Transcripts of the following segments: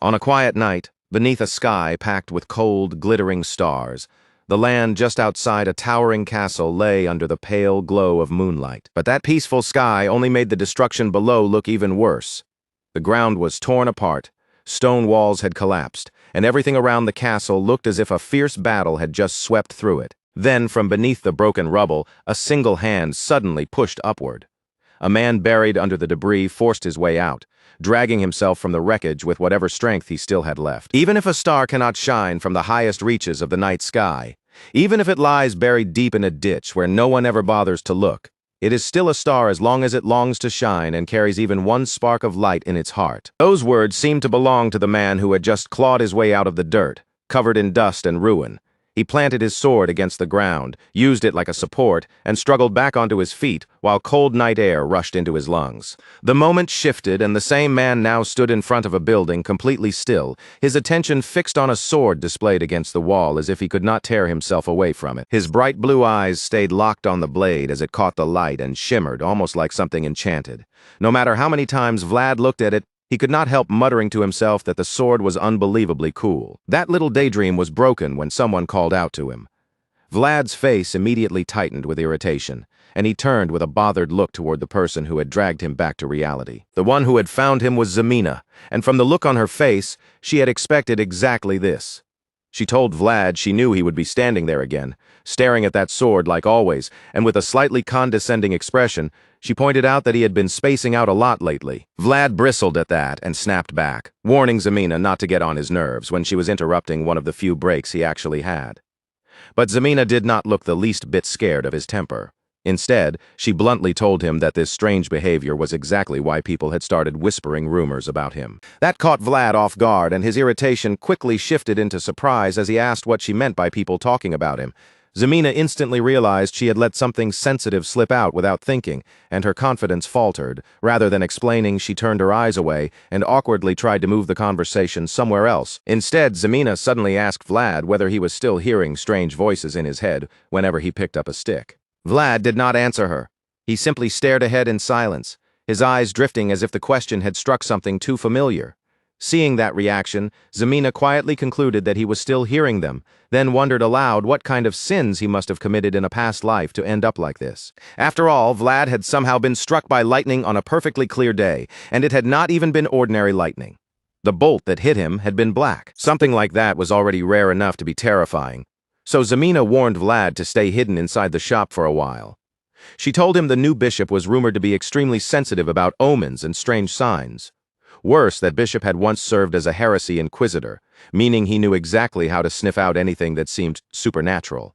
On a quiet night, beneath a sky packed with cold, glittering stars, the land just outside a towering castle lay under the pale glow of moonlight. But that peaceful sky only made the destruction below look even worse. The ground was torn apart, stone walls had collapsed, and everything around the castle looked as if a fierce battle had just swept through it. Then, from beneath the broken rubble, a single hand suddenly pushed upward. A man buried under the debris forced his way out, dragging himself from the wreckage with whatever strength he still had left. Even if a star cannot shine from the highest reaches of the night sky, even if it lies buried deep in a ditch where no one ever bothers to look, it is still a star as long as it longs to shine and carries even one spark of light in its heart. Those words seemed to belong to the man who had just clawed his way out of the dirt, covered in dust and ruin. He planted his sword against the ground, used it like a support, and struggled back onto his feet while cold night air rushed into his lungs. The moment shifted, and the same man now stood in front of a building completely still, his attention fixed on a sword displayed against the wall as if he could not tear himself away from it. His bright blue eyes stayed locked on the blade as it caught the light and shimmered, almost like something enchanted. No matter how many times Vlad looked at it, he could not help muttering to himself that the sword was unbelievably cool. That little daydream was broken when someone called out to him. Vlad's face immediately tightened with irritation, and he turned with a bothered look toward the person who had dragged him back to reality. The one who had found him was Zemina, and from the look on her face, she had expected exactly this. She told Vlad she knew he would be standing there again, staring at that sword like always, and with a slightly condescending expression, she pointed out that he had been spacing out a lot lately. Vlad bristled at that and snapped back, warning Zemina not to get on his nerves when she was interrupting one of the few breaks he actually had. But Zemina did not look the least bit scared of his temper. Instead, she bluntly told him that this strange behavior was exactly why people had started whispering rumors about him. That caught Vlad off guard, and his irritation quickly shifted into surprise as he asked what she meant by people talking about him. Zemina instantly realized she had let something sensitive slip out without thinking, and her confidence faltered. Rather than explaining, she turned her eyes away and awkwardly tried to move the conversation somewhere else. Instead, Zemina suddenly asked Vlad whether he was still hearing strange voices in his head whenever he picked up a stick. Vlad did not answer her. He simply stared ahead in silence, his eyes drifting as if the question had struck something too familiar. Seeing that reaction, Zemina quietly concluded that he was still hearing them, then wondered aloud what kind of sins he must have committed in a past life to end up like this. After all, Vlad had somehow been struck by lightning on a perfectly clear day, and it had not even been ordinary lightning. The bolt that hit him had been black. Something like that was already rare enough to be terrifying. So Zemina warned Vlad to stay hidden inside the shop for a while. She told him the new bishop was rumored to be extremely sensitive about omens and strange signs. Worse, that bishop had once served as a heresy inquisitor, meaning he knew exactly how to sniff out anything that seemed supernatural.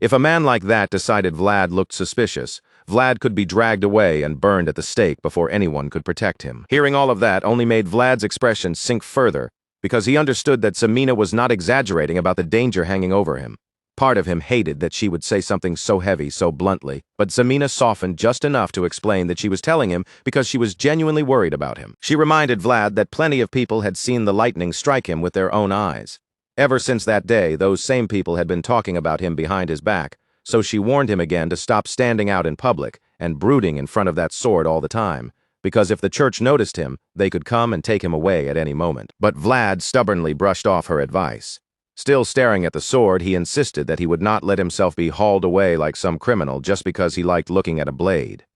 If a man like that decided Vlad looked suspicious, Vlad could be dragged away and burned at the stake before anyone could protect him. Hearing all of that only made Vlad's expression sink further, because he understood that Zemina was not exaggerating about the danger hanging over him. Part of him hated that she would say something so heavy so bluntly, but Zemina softened just enough to explain that she was telling him because she was genuinely worried about him. She reminded Vlad that plenty of people had seen the lightning strike him with their own eyes. Ever since that day, those same people had been talking about him behind his back, so she warned him again to stop standing out in public and brooding in front of that sword all the time, because if the church noticed him, they could come and take him away at any moment. But Vlad stubbornly brushed off her advice. Still staring at the sword, he insisted that he would not let himself be hauled away like some criminal just because he liked looking at a blade.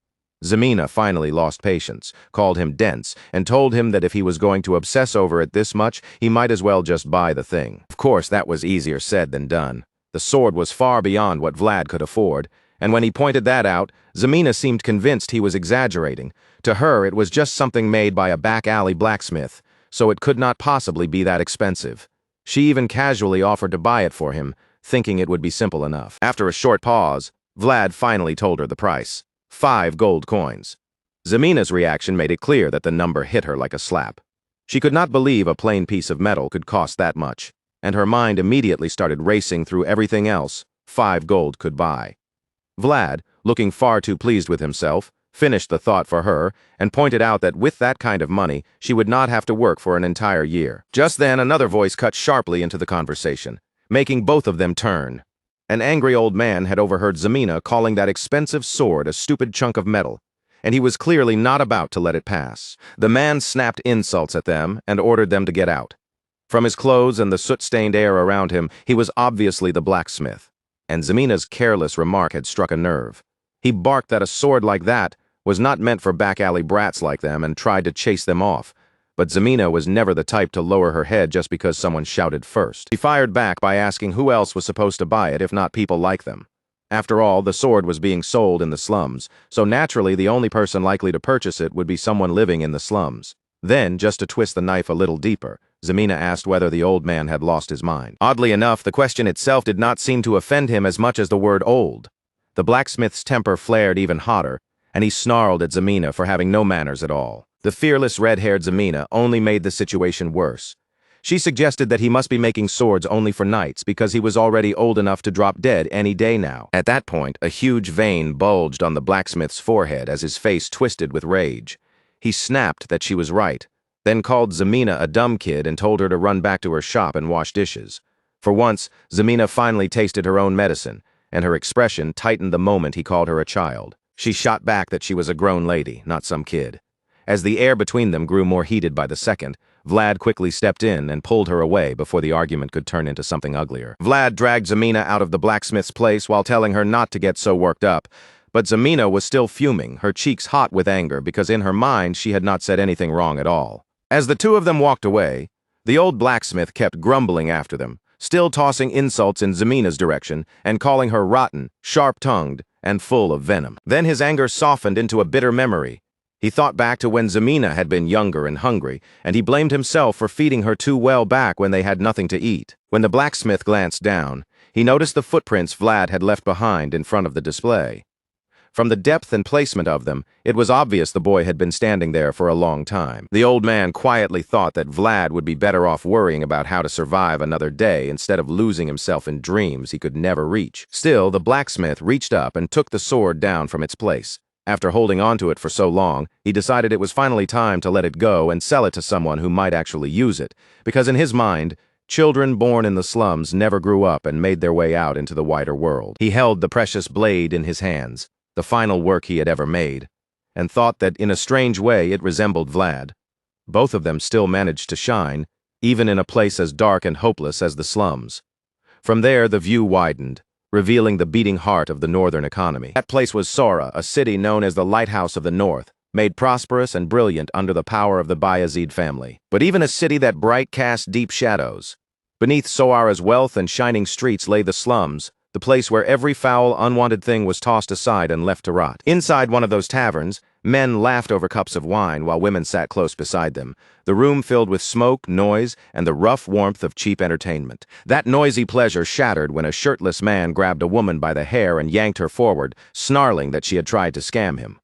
Zemina finally lost patience, called him dense, and told him that if he was going to obsess over it this much, he might as well just buy the thing. Of course, that was easier said than done. The sword was far beyond what Vlad could afford, and when he pointed that out, Zemina seemed convinced he was exaggerating. To her, it was just something made by a back-alley blacksmith, so it could not possibly be that expensive. She even casually offered to buy it for him, thinking it would be simple enough. After a short pause, Vlad finally told her the price: 5 gold coins. Zemina's reaction made it clear that the number hit her like a slap. She could not believe a plain piece of metal could cost that much, and her mind immediately started racing through everything else 5 gold could buy. Vlad, looking far too pleased with himself, finished the thought for her, and pointed out that with that kind of money, she would not have to work for an entire year. Just then, another voice cut sharply into the conversation, making both of them turn. An angry old man had overheard Zemina calling that expensive sword a stupid chunk of metal, and he was clearly not about to let it pass. The man snapped insults at them and ordered them to get out. From his clothes and the soot-stained air around him, he was obviously the blacksmith. And Zamina's careless remark had struck a nerve. He barked that a sword like that was not meant for back-alley brats like them and tried to chase them off. But Zamina was never the type to lower her head just because someone shouted first. He fired back by asking who else was supposed to buy it if not people like them. After all, the sword was being sold in the slums, so naturally the only person likely to purchase it would be someone living in the slums. Then, just to twist the knife a little deeper, Zamina asked whether the old man had lost his mind. Oddly enough, the question itself did not seem to offend him as much as the word old. The blacksmith's temper flared even hotter, and he snarled at Zamina for having no manners at all. The fearless red-haired Zamina only made the situation worse. She suggested that he must be making swords only for knights because he was already old enough to drop dead any day now. At that point, a huge vein bulged on the blacksmith's forehead as his face twisted with rage. He snapped that she was right, then called Zamina a dumb kid and told her to run back to her shop and wash dishes. For once, Zamina finally tasted her own medicine, and her expression tightened the moment he called her a child. She shot back that she was a grown lady, not some kid. As the air between them grew more heated by the second, Vlad quickly stepped in and pulled her away before the argument could turn into something uglier. Vlad dragged Zamina out of the blacksmith's place while telling her not to get so worked up, but Zamina was still fuming, her cheeks hot with anger because in her mind she had not said anything wrong at all. As the two of them walked away, the old blacksmith kept grumbling after them, still tossing insults in Zamina's direction and calling her rotten, sharp-tongued, and full of venom. Then his anger softened into a bitter memory. He thought back to when Zamina had been younger and hungry, and he blamed himself for feeding her too well back when they had nothing to eat. When the blacksmith glanced down, he noticed the footprints Vlad had left behind in front of the display. From the depth and placement of them, it was obvious the boy had been standing there for a long time. The old man quietly thought that Vlad would be better off worrying about how to survive another day instead of losing himself in dreams he could never reach. Still, the blacksmith reached up and took the sword down from its place. After holding onto it for so long, he decided it was finally time to let it go and sell it to someone who might actually use it, because in his mind, children born in the slums never grew up and made their way out into the wider world. He held the precious blade in his hands, the final work he had ever made, and thought that in a strange way it resembled Vlad. Both of them still managed to shine, even in a place as dark and hopeless as the slums. From there, the view widened, revealing the beating heart of the northern economy. That place was Sora, a city known as the Lighthouse of the North, made prosperous and brilliant under the power of the Bayezid family. But even a city that bright cast deep shadows. Beneath Soara's wealth and shining streets lay the slums, the place where every foul, unwanted thing was tossed aside and left to rot. Inside one of those taverns, men laughed over cups of wine while women sat close beside them, the room filled with smoke, noise, and the rough warmth of cheap entertainment. That noisy pleasure shattered when a shirtless man grabbed a woman by the hair and yanked her forward, snarling that she had tried to scam him.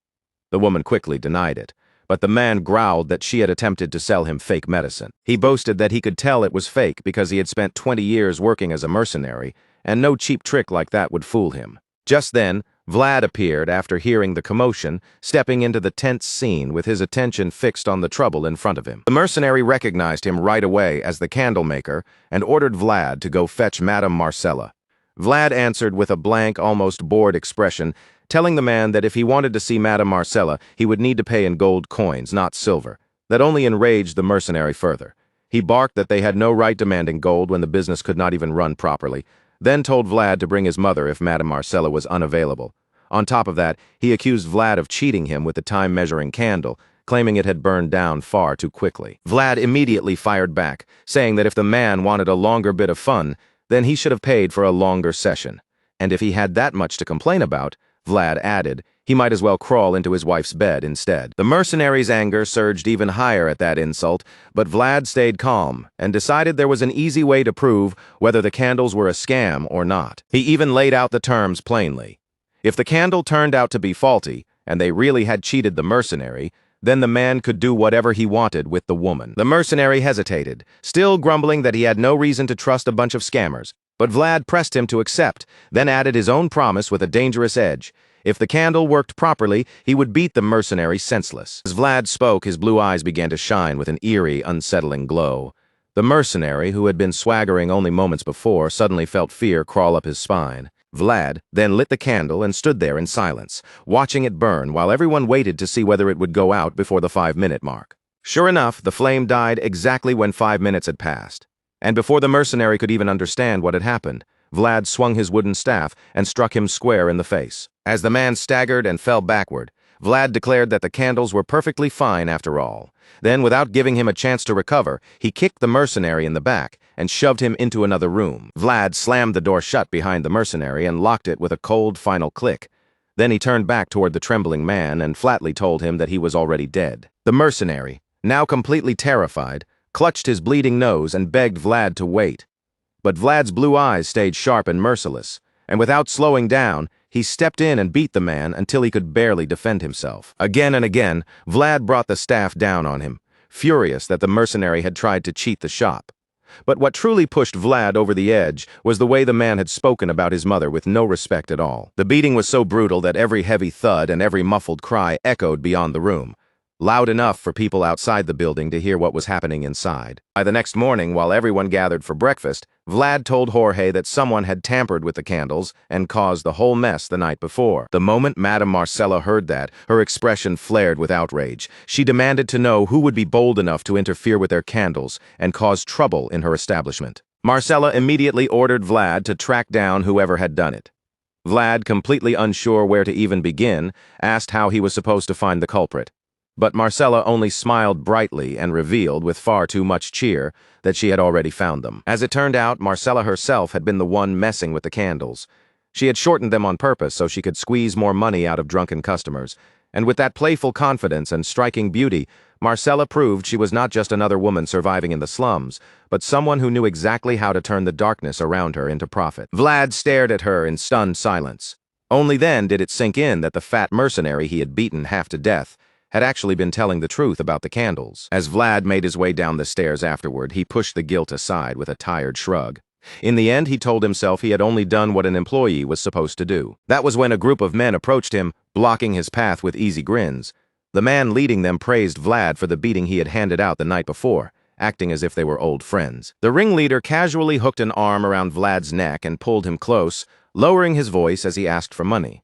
The woman quickly denied it, but the man growled that she had attempted to sell him fake medicine. He boasted that he could tell it was fake because he had spent 20 years working as a mercenary, and no cheap trick like that would fool him. Just then, Vlad appeared after hearing the commotion, stepping into the tense scene with his attention fixed on the trouble in front of him. The mercenary recognized him right away as the candle maker and ordered Vlad to go fetch Madame Marcella. Vlad answered with a blank, almost bored expression, telling the man that if he wanted to see Madame Marcella, he would need to pay in gold coins, not silver. That only enraged the mercenary further. He barked that they had no right demanding gold when the business could not even run properly, then told Vlad to bring his mother if Madame Marcella was unavailable. On top of that, he accused Vlad of cheating him with the time-measuring candle, claiming it had burned down far too quickly. Vlad immediately fired back, saying that if the man wanted a longer bit of fun, then he should have paid for a longer session. And if he had that much to complain about, Vlad added, he might as well crawl into his wife's bed instead. The mercenary's anger surged even higher at that insult, but Vlad stayed calm and decided there was an easy way to prove whether the candles were a scam or not. He even laid out the terms plainly. If the candle turned out to be faulty, and they really had cheated the mercenary, then the man could do whatever he wanted with the woman. The mercenary hesitated, still grumbling that he had no reason to trust a bunch of scammers, but Vlad pressed him to accept, then added his own promise with a dangerous edge. If the candle worked properly, he would beat the mercenary senseless. As Vlad spoke, his blue eyes began to shine with an eerie, unsettling glow. The mercenary, who had been swaggering only moments before, suddenly felt fear crawl up his spine. Vlad then lit the candle and stood there in silence, watching it burn while everyone waited to see whether it would go out before the 5-minute mark. Sure enough, the flame died exactly when 5 minutes had passed. And before the mercenary could even understand what had happened, Vlad swung his wooden staff and struck him square in the face. As the man staggered and fell backward, Vlad declared that the candles were perfectly fine after all. Then, without giving him a chance to recover, he kicked the mercenary in the back and shoved him into another room. Vlad slammed the door shut behind the mercenary and locked it with a cold final click. Then he turned back toward the trembling man and flatly told him that he was already dead. The mercenary, now completely terrified, clutched his bleeding nose and begged Vlad to wait. But Vlad's blue eyes stayed sharp and merciless, and without slowing down, he stepped in and beat the man until he could barely defend himself. Again and again, Vlad brought the staff down on him, furious that the mercenary had tried to cheat the shop. But what truly pushed Vlad over the edge was the way the man had spoken about his mother with no respect at all. The beating was so brutal that every heavy thud and every muffled cry echoed beyond the room, loud enough for people outside the building to hear what was happening inside. By the next morning, while everyone gathered for breakfast, Vlad told Jorge that someone had tampered with the candles and caused the whole mess the night before. The moment Madame Marcella heard that, her expression flared with outrage. She demanded to know who would be bold enough to interfere with their candles and cause trouble in her establishment. Marcella immediately ordered Vlad to track down whoever had done it. Vlad, completely unsure where to even begin, asked how he was supposed to find the culprit. But Marcella only smiled brightly and revealed, with far too much cheer, that she had already found them. As it turned out, Marcella herself had been the one messing with the candles. She had shortened them on purpose so she could squeeze more money out of drunken customers. And with that playful confidence and striking beauty, Marcella proved she was not just another woman surviving in the slums, but someone who knew exactly how to turn the darkness around her into profit. Vlad stared at her in stunned silence. Only then did it sink in that the fat mercenary he had beaten half to death had actually been telling the truth about the candles. As Vlad made his way down the stairs afterward, he pushed the guilt aside with a tired shrug. In the end, he told himself he had only done what an employee was supposed to do. That was when a group of men approached him, blocking his path with easy grins. The man leading them praised Vlad for the beating he had handed out the night before, acting as if they were old friends. The ringleader casually hooked an arm around Vlad's neck and pulled him close, lowering his voice as he asked for money.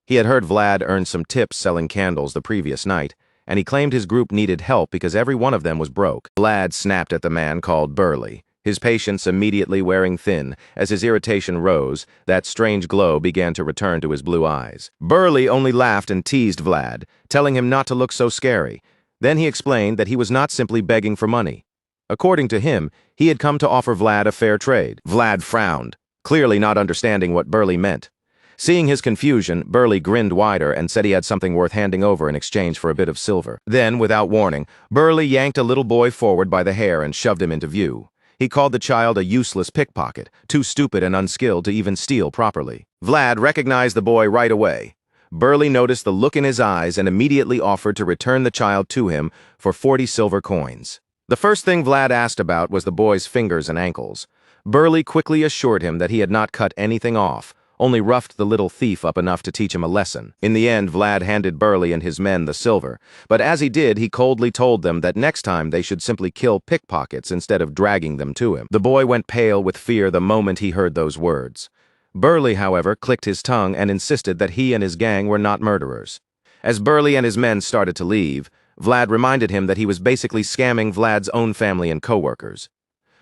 He had heard Vlad earn some tips selling candles the previous night, and he claimed his group needed help because every one of them was broke. Vlad snapped at the man called Burley, his patience immediately wearing thin. As his irritation rose, that strange glow began to return to his blue eyes. Burley only laughed and teased Vlad, telling him not to look so scary. Then he explained that he was not simply begging for money. According to him, he had come to offer Vlad a fair trade. Vlad frowned, clearly not understanding what Burley meant. Seeing his confusion, Burley grinned wider and said he had something worth handing over in exchange for a bit of silver. Then, without warning, Burley yanked a little boy forward by the hair and shoved him into view. He called the child a useless pickpocket, too stupid and unskilled to even steal properly. Vlad recognized the boy right away. Burley noticed the look in his eyes and immediately offered to return the child to him for 40 silver coins. The first thing Vlad asked about was the boy's fingers and ankles. Burley quickly assured him that he had not cut anything off, only roughed the little thief up enough to teach him a lesson. In the end, Vlad handed Burley and his men the silver, but as he did, he coldly told them that next time they should simply kill pickpockets instead of dragging them to him. The boy went pale with fear the moment he heard those words. Burley, however, clicked his tongue and insisted that he and his gang were not murderers. As Burley and his men started to leave, Vlad reminded him that he was basically scamming Vlad's own family and co-workers.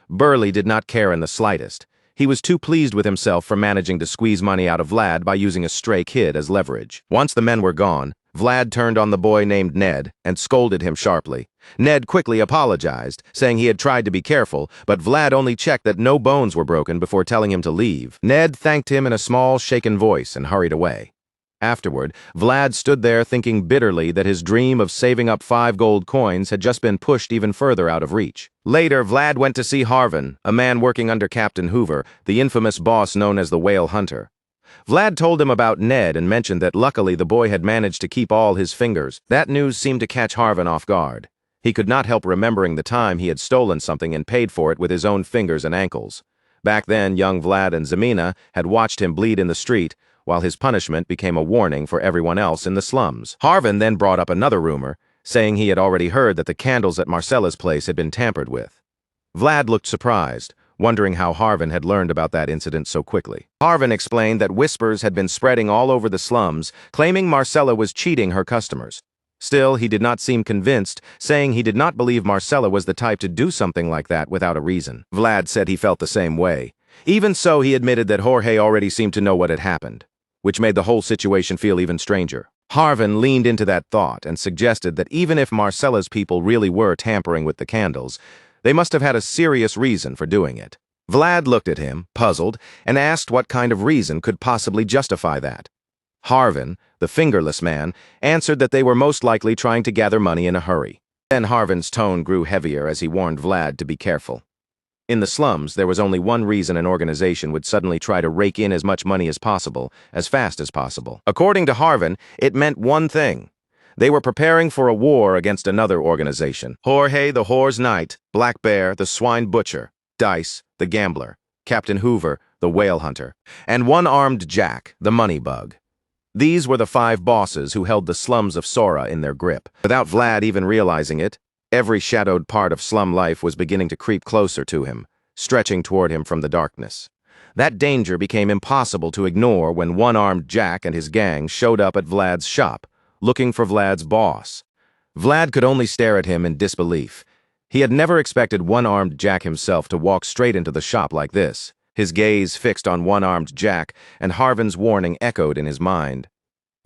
Burley did not care in the slightest. He was too pleased with himself for managing to squeeze money out of Vlad by using a stray kid as leverage. Once the men were gone, Vlad turned on the boy named Ned and scolded him sharply. Ned quickly apologized, saying he had tried to be careful, but Vlad only checked that no bones were broken before telling him to leave. Ned thanked him in a small, shaken voice and hurried away. Afterward, Vlad stood there thinking bitterly that his dream of saving up 5 gold coins had just been pushed even further out of reach. Later, Vlad went to see Harvin, a man working under Captain Hoover, the infamous boss known as the Whale Hunter. Vlad told him about Ned and mentioned that luckily the boy had managed to keep all his fingers. That news seemed to catch Harvin off guard. He could not help remembering the time he had stolen something and paid for it with his own fingers and ankles. Back then, young Vlad and Zemina had watched him bleed in the street, while his punishment became a warning for everyone else in the slums. Harvin then brought up another rumor, saying he had already heard that the candles at Marcella's place had been tampered with. Vlad looked surprised, wondering how Harvin had learned about that incident so quickly. Harvin explained that whispers had been spreading all over the slums, claiming Marcella was cheating her customers. Still, he did not seem convinced, saying he did not believe Marcella was the type to do something like that without a reason. Vlad said he felt the same way. Even so, he admitted that Jorge already seemed to know what had happened, which made the whole situation feel even stranger. Harvin leaned into that thought and suggested that even if Marcella's people really were tampering with the candles, they must have had a serious reason for doing it. Vlad looked at him, puzzled, and asked what kind of reason could possibly justify that. Harvin, the fingerless man, answered that they were most likely trying to gather money in a hurry. Then Harvin's tone grew heavier as he warned Vlad to be careful. In the slums, there was only one reason an organization would suddenly try to rake in as much money as possible, as fast as possible. According to Harvin, it meant one thing. They were preparing for a war against another organization. Jorge, the Whore's Knight, Black Bear, the Swine Butcher, Dice, the Gambler, Captain Hoover, the Whale Hunter, and One-Armed Jack, the Money Bug. These were the 5 bosses who held the slums of Sora in their grip. Without Vlad even realizing it, every shadowed part of slum life was beginning to creep closer to him, stretching toward him from the darkness. That danger became impossible to ignore when One-Armed Jack and his gang showed up at Vlad's shop, looking for Vlad's boss. Vlad could only stare at him in disbelief. He had never expected One-Armed Jack himself to walk straight into the shop like this. His gaze fixed on One-Armed Jack, and Harvin's warning echoed in his mind.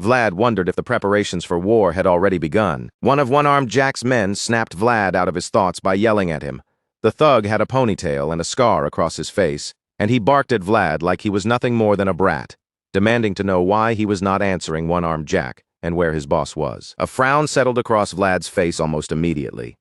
Vlad wondered if the preparations for war had already begun. One of One-Armed Jack's men snapped Vlad out of his thoughts by yelling at him. The thug had a ponytail and a scar across his face, and he barked at Vlad like he was nothing more than a brat, demanding to know why he was not answering One-Armed Jack and where his boss was. A frown settled across Vlad's face almost immediately.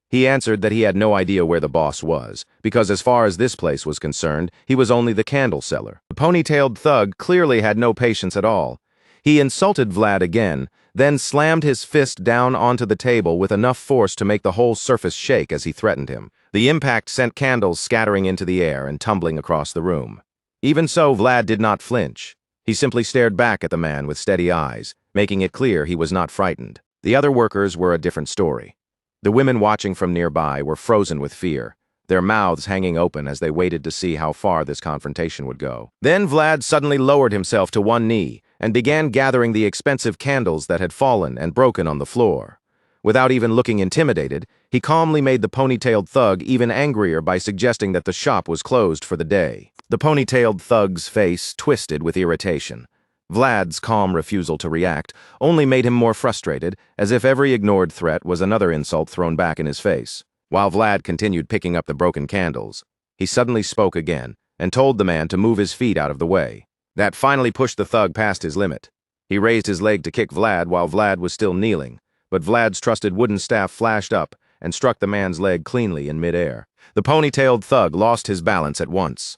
He answered that he had no idea where the boss was, because as far as this place was concerned, he was only the candle seller. The ponytailed thug clearly had no patience at all. He insulted Vlad again, then slammed his fist down onto the table with enough force to make the whole surface shake as he threatened him. The impact sent candles scattering into the air and tumbling across the room. Even so, Vlad did not flinch. He simply stared back at the man with steady eyes, making it clear he was not frightened. The other workers were a different story. The women watching from nearby were frozen with fear, their mouths hanging open as they waited to see how far this confrontation would go. Then Vlad suddenly lowered himself to one knee and began gathering the expensive candles that had fallen and broken on the floor. Without even looking intimidated, he calmly made the ponytailed thug even angrier by suggesting that the shop was closed for the day. The ponytailed thug's face twisted with irritation. Vlad's calm refusal to react only made him more frustrated, as if every ignored threat was another insult thrown back in his face. While Vlad continued picking up the broken candles, he suddenly spoke again and told the man to move his feet out of the way. That finally pushed the thug past his limit. He raised his leg to kick Vlad while Vlad was still kneeling, but Vlad's trusted wooden staff flashed up and struck the man's leg cleanly in midair. The ponytailed thug lost his balance at once.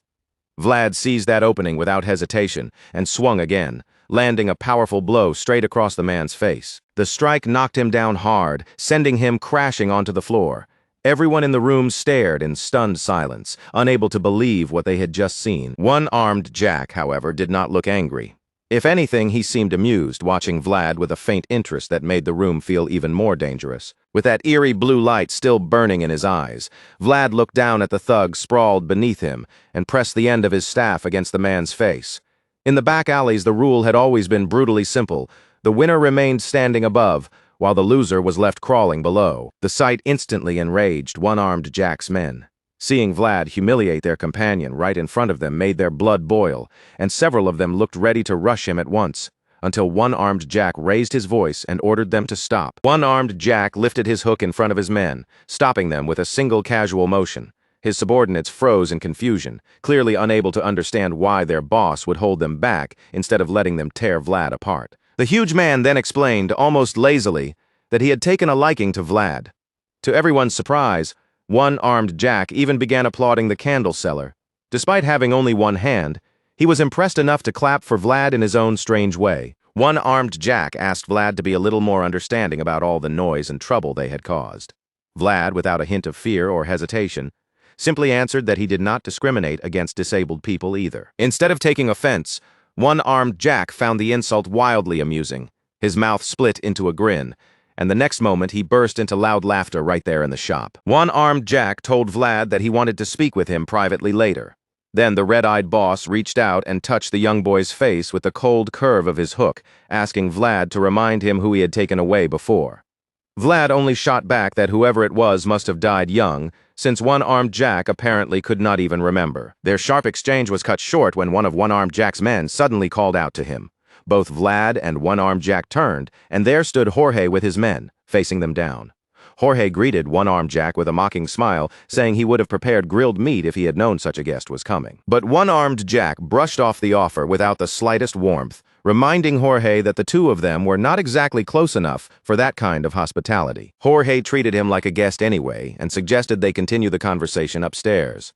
Vlad seized that opening without hesitation and swung again, landing a powerful blow straight across the man's face. The strike knocked him down hard, sending him crashing onto the floor. Everyone in the room stared in stunned silence, unable to believe what they had just seen. One-Armed Jack, however, did not look angry. If anything, he seemed amused, watching Vlad with a faint interest that made the room feel even more dangerous. With that eerie blue light still burning in his eyes, Vlad looked down at the thug sprawled beneath him and pressed the end of his staff against the man's face. In the back alleys, the rule had always been brutally simple. The winner remained standing above, while the loser was left crawling below. The sight instantly enraged One-Armed Jack's men. Seeing Vlad humiliate their companion right in front of them made their blood boil, and several of them looked ready to rush him at once, until One-Armed Jack raised his voice and ordered them to stop. One-Armed Jack lifted his hook in front of his men, stopping them with a single casual motion. His subordinates froze in confusion, clearly unable to understand why their boss would hold them back instead of letting them tear Vlad apart. The huge man then explained, almost lazily, that he had taken a liking to Vlad. To everyone's surprise, One-Armed Jack even began applauding the candle seller. Despite having only one hand, he was impressed enough to clap for Vlad in his own strange way. One-Armed Jack asked Vlad to be a little more understanding about all the noise and trouble they had caused. Vlad, without a hint of fear or hesitation, simply answered that he did not discriminate against disabled people either. Instead of taking offense, One-Armed Jack found the insult wildly amusing. His mouth split into a grin, and the next moment he burst into loud laughter right there in the shop. One-Armed Jack told Vlad that he wanted to speak with him privately later. Then the red-eyed boss reached out and touched the young boy's face with the cold curve of his hook, asking Vlad to remind him who he had taken away before. Vlad only shot back that whoever it was must have died young, since one-armed Jack apparently could not even remember. Their sharp exchange was cut short when one of one-armed Jack's men suddenly called out to him. Both Vlad and one-armed Jack turned, and there stood Jorge with his men, facing them down. Jorge greeted one-armed Jack with a mocking smile, saying he would have prepared grilled meat if he had known such a guest was coming. But one-armed Jack brushed off the offer without the slightest warmth, reminding Jorge that the two of them were not exactly close enough for that kind of hospitality. Jorge treated him like a guest anyway, and suggested they continue the conversation upstairs.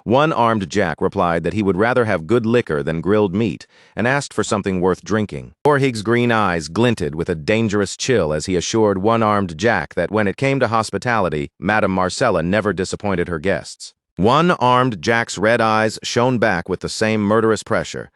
One-armed Jack replied that he would rather have good liquor than grilled meat, and asked for something worth drinking. Jorge's green eyes glinted with a dangerous chill as he assured one-armed Jack that when it came to hospitality, Madame Marcella never disappointed her guests. One-armed Jack's red eyes shone back with the same murderous pressure,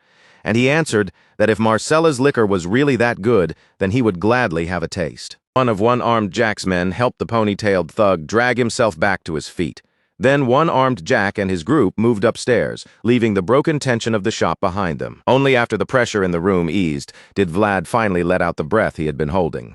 and he answered that if Marcella's liquor was really that good, then he would gladly have a taste. One of one-armed Jack's men helped the pony-tailed thug drag himself back to his feet. Then one-armed Jack and his group moved upstairs, leaving the broken tension of the shop behind them. Only after the pressure in the room eased did Vlad finally let out the breath he had been holding.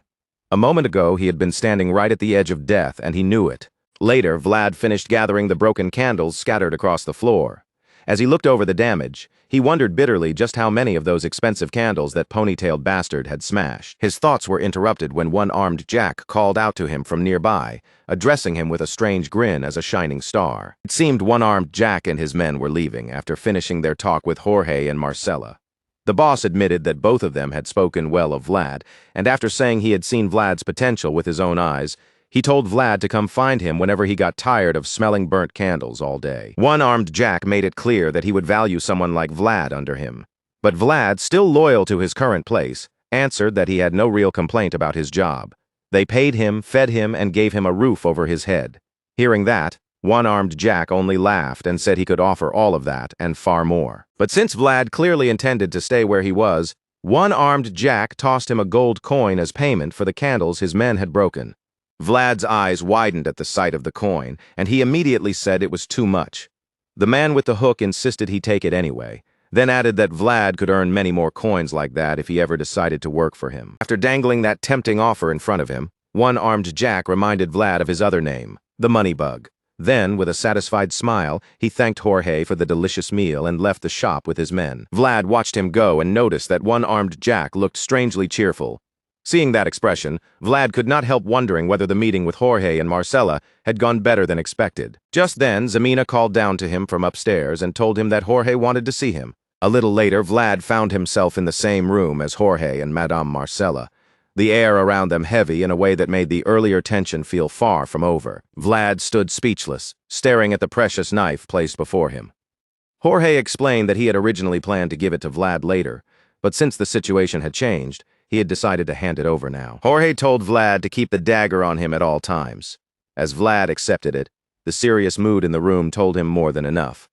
A moment ago, he had been standing right at the edge of death, and he knew it. Later, Vlad finished gathering the broken candles scattered across the floor. As he looked over the damage, he wondered bitterly just how many of those expensive candles that pony-tailed bastard had smashed. His thoughts were interrupted when one-armed Jack called out to him from nearby, addressing him with a strange grin as a shining star. It seemed one-armed Jack and his men were leaving after finishing their talk with Jorge and Marcella. The boss admitted that both of them had spoken well of Vlad, and after saying he had seen Vlad's potential with his own eyes, he told Vlad to come find him whenever he got tired of smelling burnt candles all day. One-armed Jack made it clear that he would value someone like Vlad under him. But Vlad, still loyal to his current place, answered that he had no real complaint about his job. They paid him, fed him, and gave him a roof over his head. Hearing that, one-armed Jack only laughed and said he could offer all of that and far more. But since Vlad clearly intended to stay where he was, one-armed Jack tossed him a gold coin as payment for the candles his men had broken. Vlad's eyes widened at the sight of the coin, and he immediately said it was too much. The man with the hook insisted he take it anyway, then added that Vlad could earn many more coins like that if he ever decided to work for him. After dangling that tempting offer in front of him, one-armed Jack reminded Vlad of his other name, the Money Bug. Then, with a satisfied smile, he thanked Jorge for the delicious meal and left the shop with his men. Vlad watched him go and noticed that one-armed Jack looked strangely cheerful. Seeing that expression, Vlad could not help wondering whether the meeting with Jorge and Marcella had gone better than expected. Just then, Zemina called down to him from upstairs and told him that Jorge wanted to see him. A little later, Vlad found himself in the same room as Jorge and Madame Marcella, the air around them heavy in a way that made the earlier tension feel far from over. Vlad stood speechless, staring at the precious knife placed before him. Jorge explained that he had originally planned to give it to Vlad later, but since the situation had changed, he had decided to hand it over now. Jorge told Vlad to keep the dagger on him at all times. As Vlad accepted it, the serious mood in the room told him more than enough.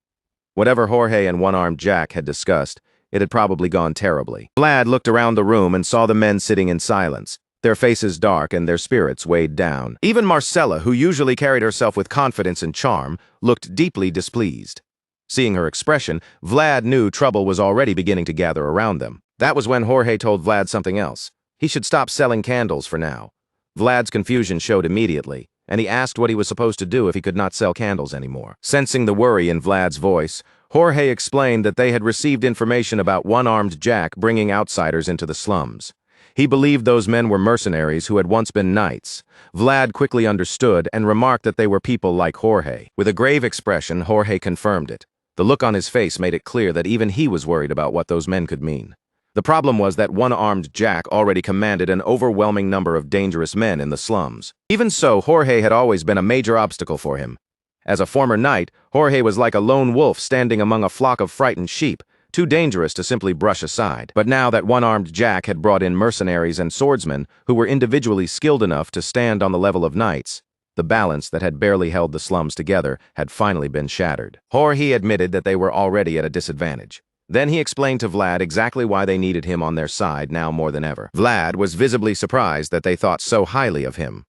Whatever Jorge and one-armed Jack had discussed, it had probably gone terribly. Vlad looked around the room and saw the men sitting in silence, their faces dark and their spirits weighed down. Even Marcella, who usually carried herself with confidence and charm, looked deeply displeased. Seeing her expression, Vlad knew trouble was already beginning to gather around them. That was when Jorge told Vlad something else. He should stop selling candles for now. Vlad's confusion showed immediately, and he asked what he was supposed to do if he could not sell candles anymore. Sensing the worry in Vlad's voice, Jorge explained that they had received information about one-armed Jack bringing outsiders into the slums. He believed those men were mercenaries who had once been knights. Vlad quickly understood and remarked that they were people like Jorge. With a grave expression, Jorge confirmed it. The look on his face made it clear that even he was worried about what those men could mean. The problem was that one-armed Jack already commanded an overwhelming number of dangerous men in the slums. Even so, Jorge had always been a major obstacle for him. As a former knight, Jorge was like a lone wolf standing among a flock of frightened sheep, too dangerous to simply brush aside. But now that one-armed Jack had brought in mercenaries and swordsmen who were individually skilled enough to stand on the level of knights, the balance that had barely held the slums together had finally been shattered. Jorge admitted that they were already at a disadvantage. Then he explained to Vlad exactly why they needed him on their side now more than ever. Vlad was visibly surprised that they thought so highly of him.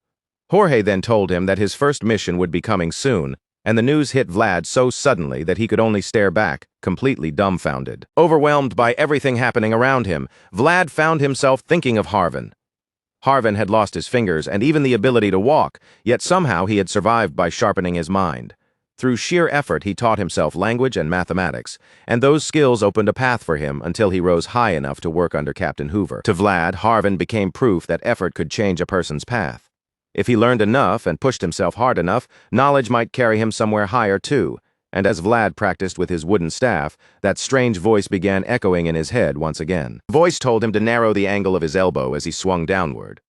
Jorge then told him that his first mission would be coming soon, and the news hit Vlad so suddenly that he could only stare back, completely dumbfounded. Overwhelmed by everything happening around him, Vlad found himself thinking of Harvin. Harvin had lost his fingers and even the ability to walk, yet somehow he had survived by sharpening his mind. Through sheer effort, he taught himself language and mathematics, and those skills opened a path for him until he rose high enough to work under Captain Hoover. To Vlad, Harvin became proof that effort could change a person's path. If he learned enough and pushed himself hard enough, knowledge might carry him somewhere higher too. And as Vlad practiced with his wooden staff, that strange voice began echoing in his head once again. The voice told him to narrow the angle of his elbow as he swung downward.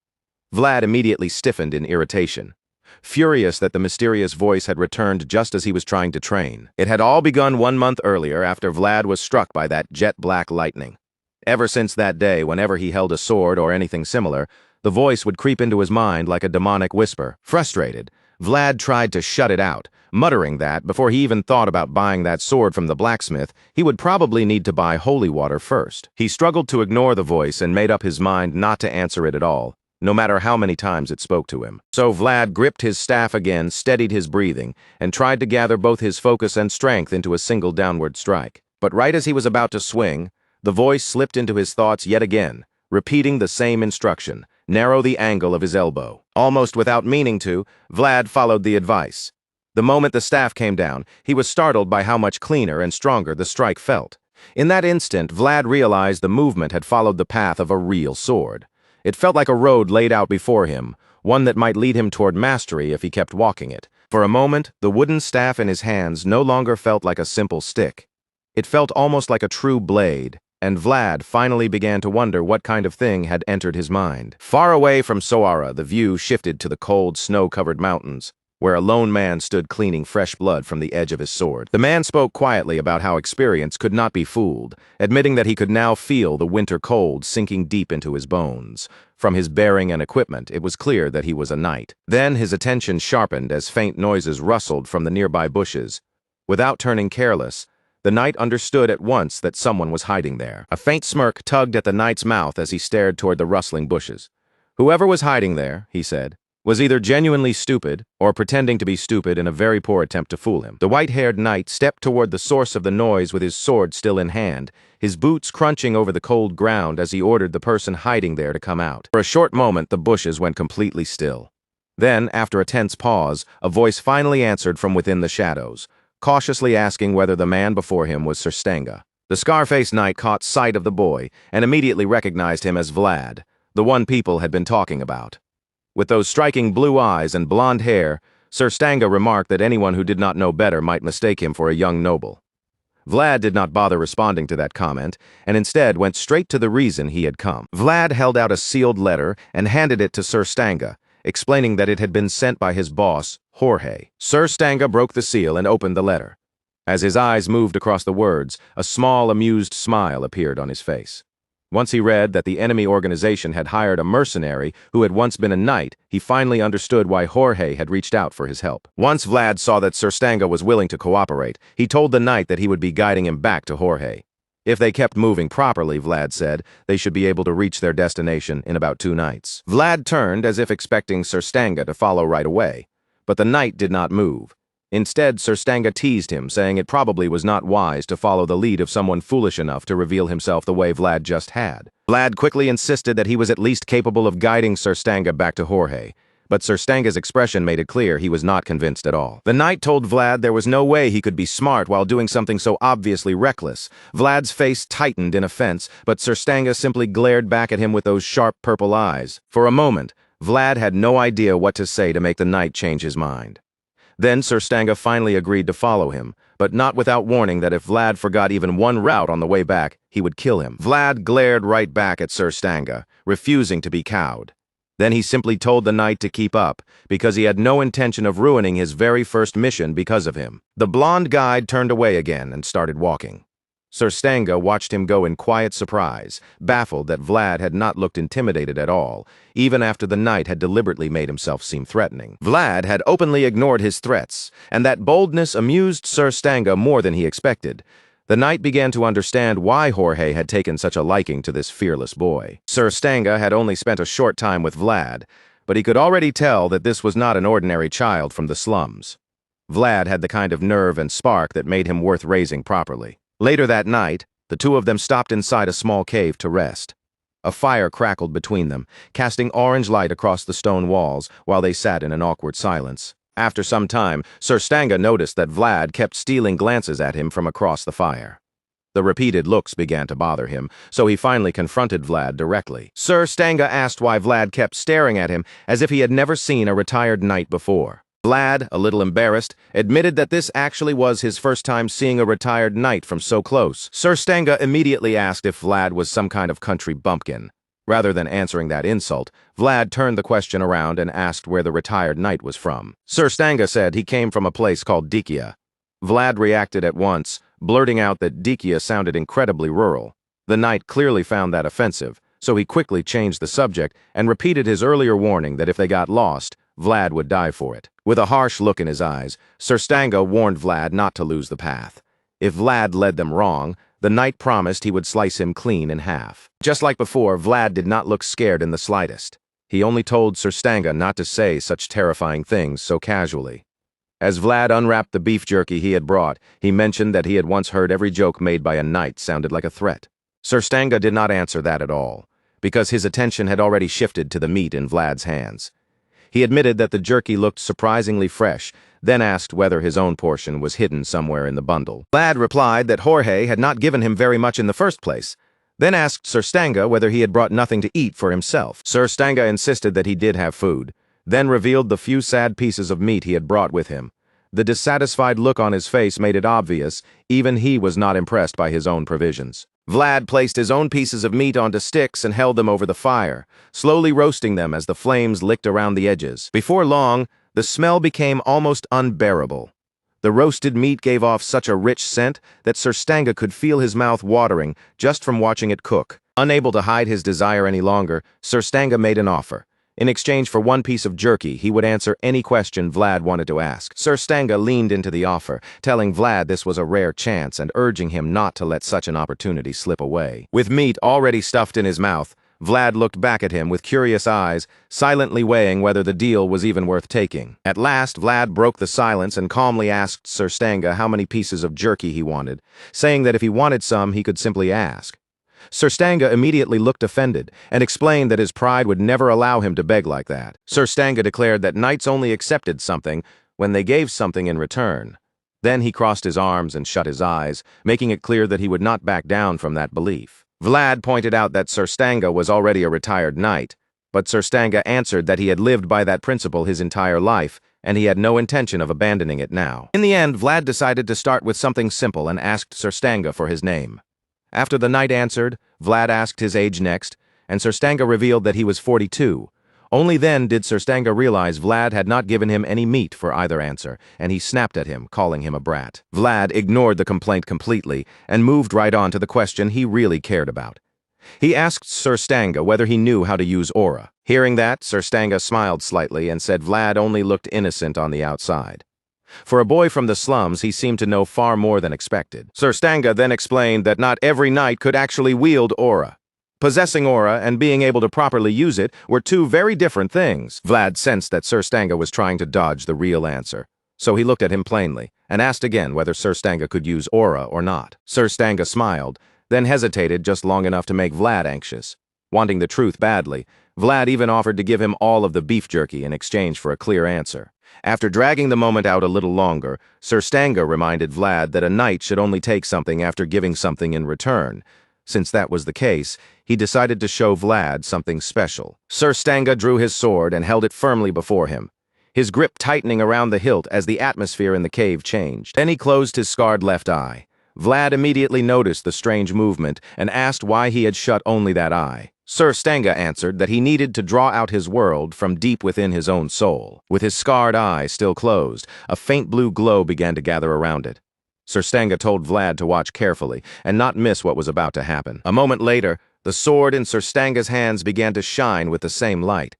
Vlad immediately stiffened in irritation, furious that the mysterious voice had returned just as he was trying to train. It had all begun 1 month earlier after Vlad was struck by that jet-black lightning. Ever since that day, whenever he held a sword or anything similar, the voice would creep into his mind like a demonic whisper. Frustrated, Vlad tried to shut it out, muttering that, before he even thought about buying that sword from the blacksmith, he would probably need to buy holy water first. He struggled to ignore the voice and made up his mind not to answer it at all, no matter how many times it spoke to him. So Vlad gripped his staff again, steadied his breathing, and tried to gather both his focus and strength into a single downward strike. But right as he was about to swing, the voice slipped into his thoughts yet again, repeating the same instruction: narrow the angle of his elbow. Almost without meaning to, Vlad followed the advice. The moment the staff came down, he was startled by how much cleaner and stronger the strike felt. In that instant, Vlad realized the movement had followed the path of a real sword. It felt like a road laid out before him, one that might lead him toward mastery if he kept walking it. For a moment, the wooden staff in his hands no longer felt like a simple stick. It felt almost like a true blade, and Vlad finally began to wonder what kind of thing had entered his mind. Far away from Soara, the view shifted to the cold, snow-covered mountains, where a lone man stood cleaning fresh blood from the edge of his sword. The man spoke quietly about how experience could not be fooled, admitting that he could now feel the winter cold sinking deep into his bones. From his bearing and equipment, it was clear that he was a knight. Then his attention sharpened as faint noises rustled from the nearby bushes. Without turning careless, the knight understood at once that someone was hiding there. A faint smirk tugged at the knight's mouth as he stared toward the rustling bushes. Whoever was hiding there, he said, was either genuinely stupid or pretending to be stupid in a very poor attempt to fool him. The white-haired knight stepped toward the source of the noise with his sword still in hand, his boots crunching over the cold ground as he ordered the person hiding there to come out. For a short moment, the bushes went completely still. Then, after a tense pause, a voice finally answered from within the shadows, cautiously asking whether the man before him was Sirstanga. The scar-faced knight caught sight of the boy and immediately recognized him as Vlad, the one people had been talking about. With those striking blue eyes and blonde hair, Sirstanga remarked that anyone who did not know better might mistake him for a young noble. Vlad did not bother responding to that comment, and instead went straight to the reason he had come. Vlad held out a sealed letter and handed it to Sirstanga, explaining that it had been sent by his boss, Jorge. Sirstanga broke the seal and opened the letter. As his eyes moved across the words, a small, amused smile appeared on his face. Once he read that the enemy organization had hired a mercenary who had once been a knight, he finally understood why Jorge had reached out for his help. Once Vlad saw that Sirstanga was willing to cooperate, he told the knight that he would be guiding him back to Jorge. If they kept moving properly, Vlad said, they should be able to reach their destination in about 2 nights. Vlad turned as if expecting Sirstanga to follow right away, but the knight did not move. Instead, Sirstanga teased him, saying it probably was not wise to follow the lead of someone foolish enough to reveal himself the way Vlad just had. Vlad quickly insisted that he was at least capable of guiding Sirstanga back to Jorge, but Sirstanga's expression made it clear he was not convinced at all. The knight told Vlad there was no way he could be smart while doing something so obviously reckless. Vlad's face tightened in offense, but Sirstanga simply glared back at him with those sharp purple eyes. For a moment, Vlad had no idea what to say to make the knight change his mind. Then Sirstanga finally agreed to follow him, but not without warning that if Vlad forgot even one route on the way back, he would kill him. Vlad glared right back at Sirstanga, refusing to be cowed. Then he simply told the knight to keep up, because he had no intention of ruining his very first mission because of him. The blonde guide turned away again and started walking. Sirstanga watched him go in quiet surprise, baffled that Vlad had not looked intimidated at all, even after the knight had deliberately made himself seem threatening. Vlad had openly ignored his threats, and that boldness amused Sirstanga more than he expected. The knight began to understand why Jorge had taken such a liking to this fearless boy. Sirstanga had only spent a short time with Vlad, but he could already tell that this was not an ordinary child from the slums. Vlad had the kind of nerve and spark that made him worth raising properly. Later that night, the two of them stopped inside a small cave to rest. A fire crackled between them, casting orange light across the stone walls while they sat in an awkward silence. After some time, Sir Stanga noticed that Vlad kept stealing glances at him from across the fire. The repeated looks began to bother him, so he finally confronted Vlad directly. Sir Stanga asked why Vlad kept staring at him as if he had never seen a retired knight before. Vlad, a little embarrassed, admitted that this actually was his first time seeing a retired knight from so close. Sir Stanga immediately asked if Vlad was some kind of country bumpkin. Rather than answering that insult, Vlad turned the question around and asked where the retired knight was from. Sir Stanga said he came from a place called Dikia. Vlad reacted at once, blurting out that Dikia sounded incredibly rural. The knight clearly found that offensive, so he quickly changed the subject and repeated his earlier warning that if they got lost, Vlad would die for it. With a harsh look in his eyes, Sir Stanga warned Vlad not to lose the path. If Vlad led them wrong, the knight promised he would slice him clean in half. Just like before, Vlad did not look scared in the slightest. He only told Sir Stanga not to say such terrifying things so casually. As Vlad unwrapped the beef jerky he had brought, he mentioned that he had once heard every joke made by a knight sounded like a threat. Sir Stanga did not answer that at all, because his attention had already shifted to the meat in Vlad's hands. He admitted that the jerky looked surprisingly fresh, then asked whether his own portion was hidden somewhere in the bundle. Vlad replied that Jorge had not given him very much in the first place, then asked Sir Stanga whether he had brought nothing to eat for himself. Sir Stanga insisted that he did have food, then revealed the few sad pieces of meat he had brought with him. The dissatisfied look on his face made it obvious even he was not impressed by his own provisions. Vlad placed his own pieces of meat onto sticks and held them over the fire, slowly roasting them as the flames licked around the edges. Before long, the smell became almost unbearable. The roasted meat gave off such a rich scent that Sir Stanga could feel his mouth watering just from watching it cook. Unable to hide his desire any longer, Sir Stanga made an offer. In exchange for one piece of jerky, he would answer any question Vlad wanted to ask. Sir Stanga leaned into the offer, telling Vlad this was a rare chance and urging him not to let such an opportunity slip away. With meat already stuffed in his mouth, Vlad looked back at him with curious eyes, silently weighing whether the deal was even worth taking. At last, Vlad broke the silence and calmly asked Sir Stanga how many pieces of jerky he wanted, saying that if he wanted some, he could simply ask. Sir Stanga immediately looked offended and explained that his pride would never allow him to beg like that. Sir Stanga declared that knights only accepted something when they gave something in return. Then he crossed his arms and shut his eyes, making it clear that he would not back down from that belief. Vlad pointed out that Sir Stanga was already a retired knight, but Sir Stanga answered that he had lived by that principle his entire life, and he had no intention of abandoning it now. In the end, Vlad decided to start with something simple and asked Sir Stanga for his name. After the knight answered, Vlad asked his age next, and Sir Stanga revealed that he was 42. Only then did Sir Stanga realize Vlad had not given him any meat for either answer, and he snapped at him, calling him a brat. Vlad ignored the complaint completely and moved right on to the question he really cared about. He asked Sir Stanga whether he knew how to use aura. Hearing that, Sir Stanga smiled slightly and said Vlad only looked innocent on the outside. For a boy from the slums, he seemed to know far more than expected. Sir Stanga then explained that not every knight could actually wield aura. Possessing aura and being able to properly use it were two very different things. Vlad sensed that Sir Stanga was trying to dodge the real answer, so he looked at him plainly and asked again whether Sir Stanga could use aura or not. Sir Stanga smiled, then hesitated just long enough to make Vlad anxious. Wanting the truth badly, Vlad even offered to give him all of the beef jerky in exchange for a clear answer. After dragging the moment out a little longer, Sir Stanga reminded Vlad that a knight should only take something after giving something in return. Since that was the case, he decided to show Vlad something special. Sir Stanga drew his sword and held it firmly before him, his grip tightening around the hilt as the atmosphere in the cave changed. Then he closed his scarred left eye. Vlad immediately noticed the strange movement and asked why he had shut only that eye. Sir Stanga answered that he needed to draw out his world from deep within his own soul. With his scarred eye still closed, a faint blue glow began to gather around it. Sir Stanga told Vlad to watch carefully and not miss what was about to happen. A moment later, the sword in Sir Stanga's hands began to shine with the same light.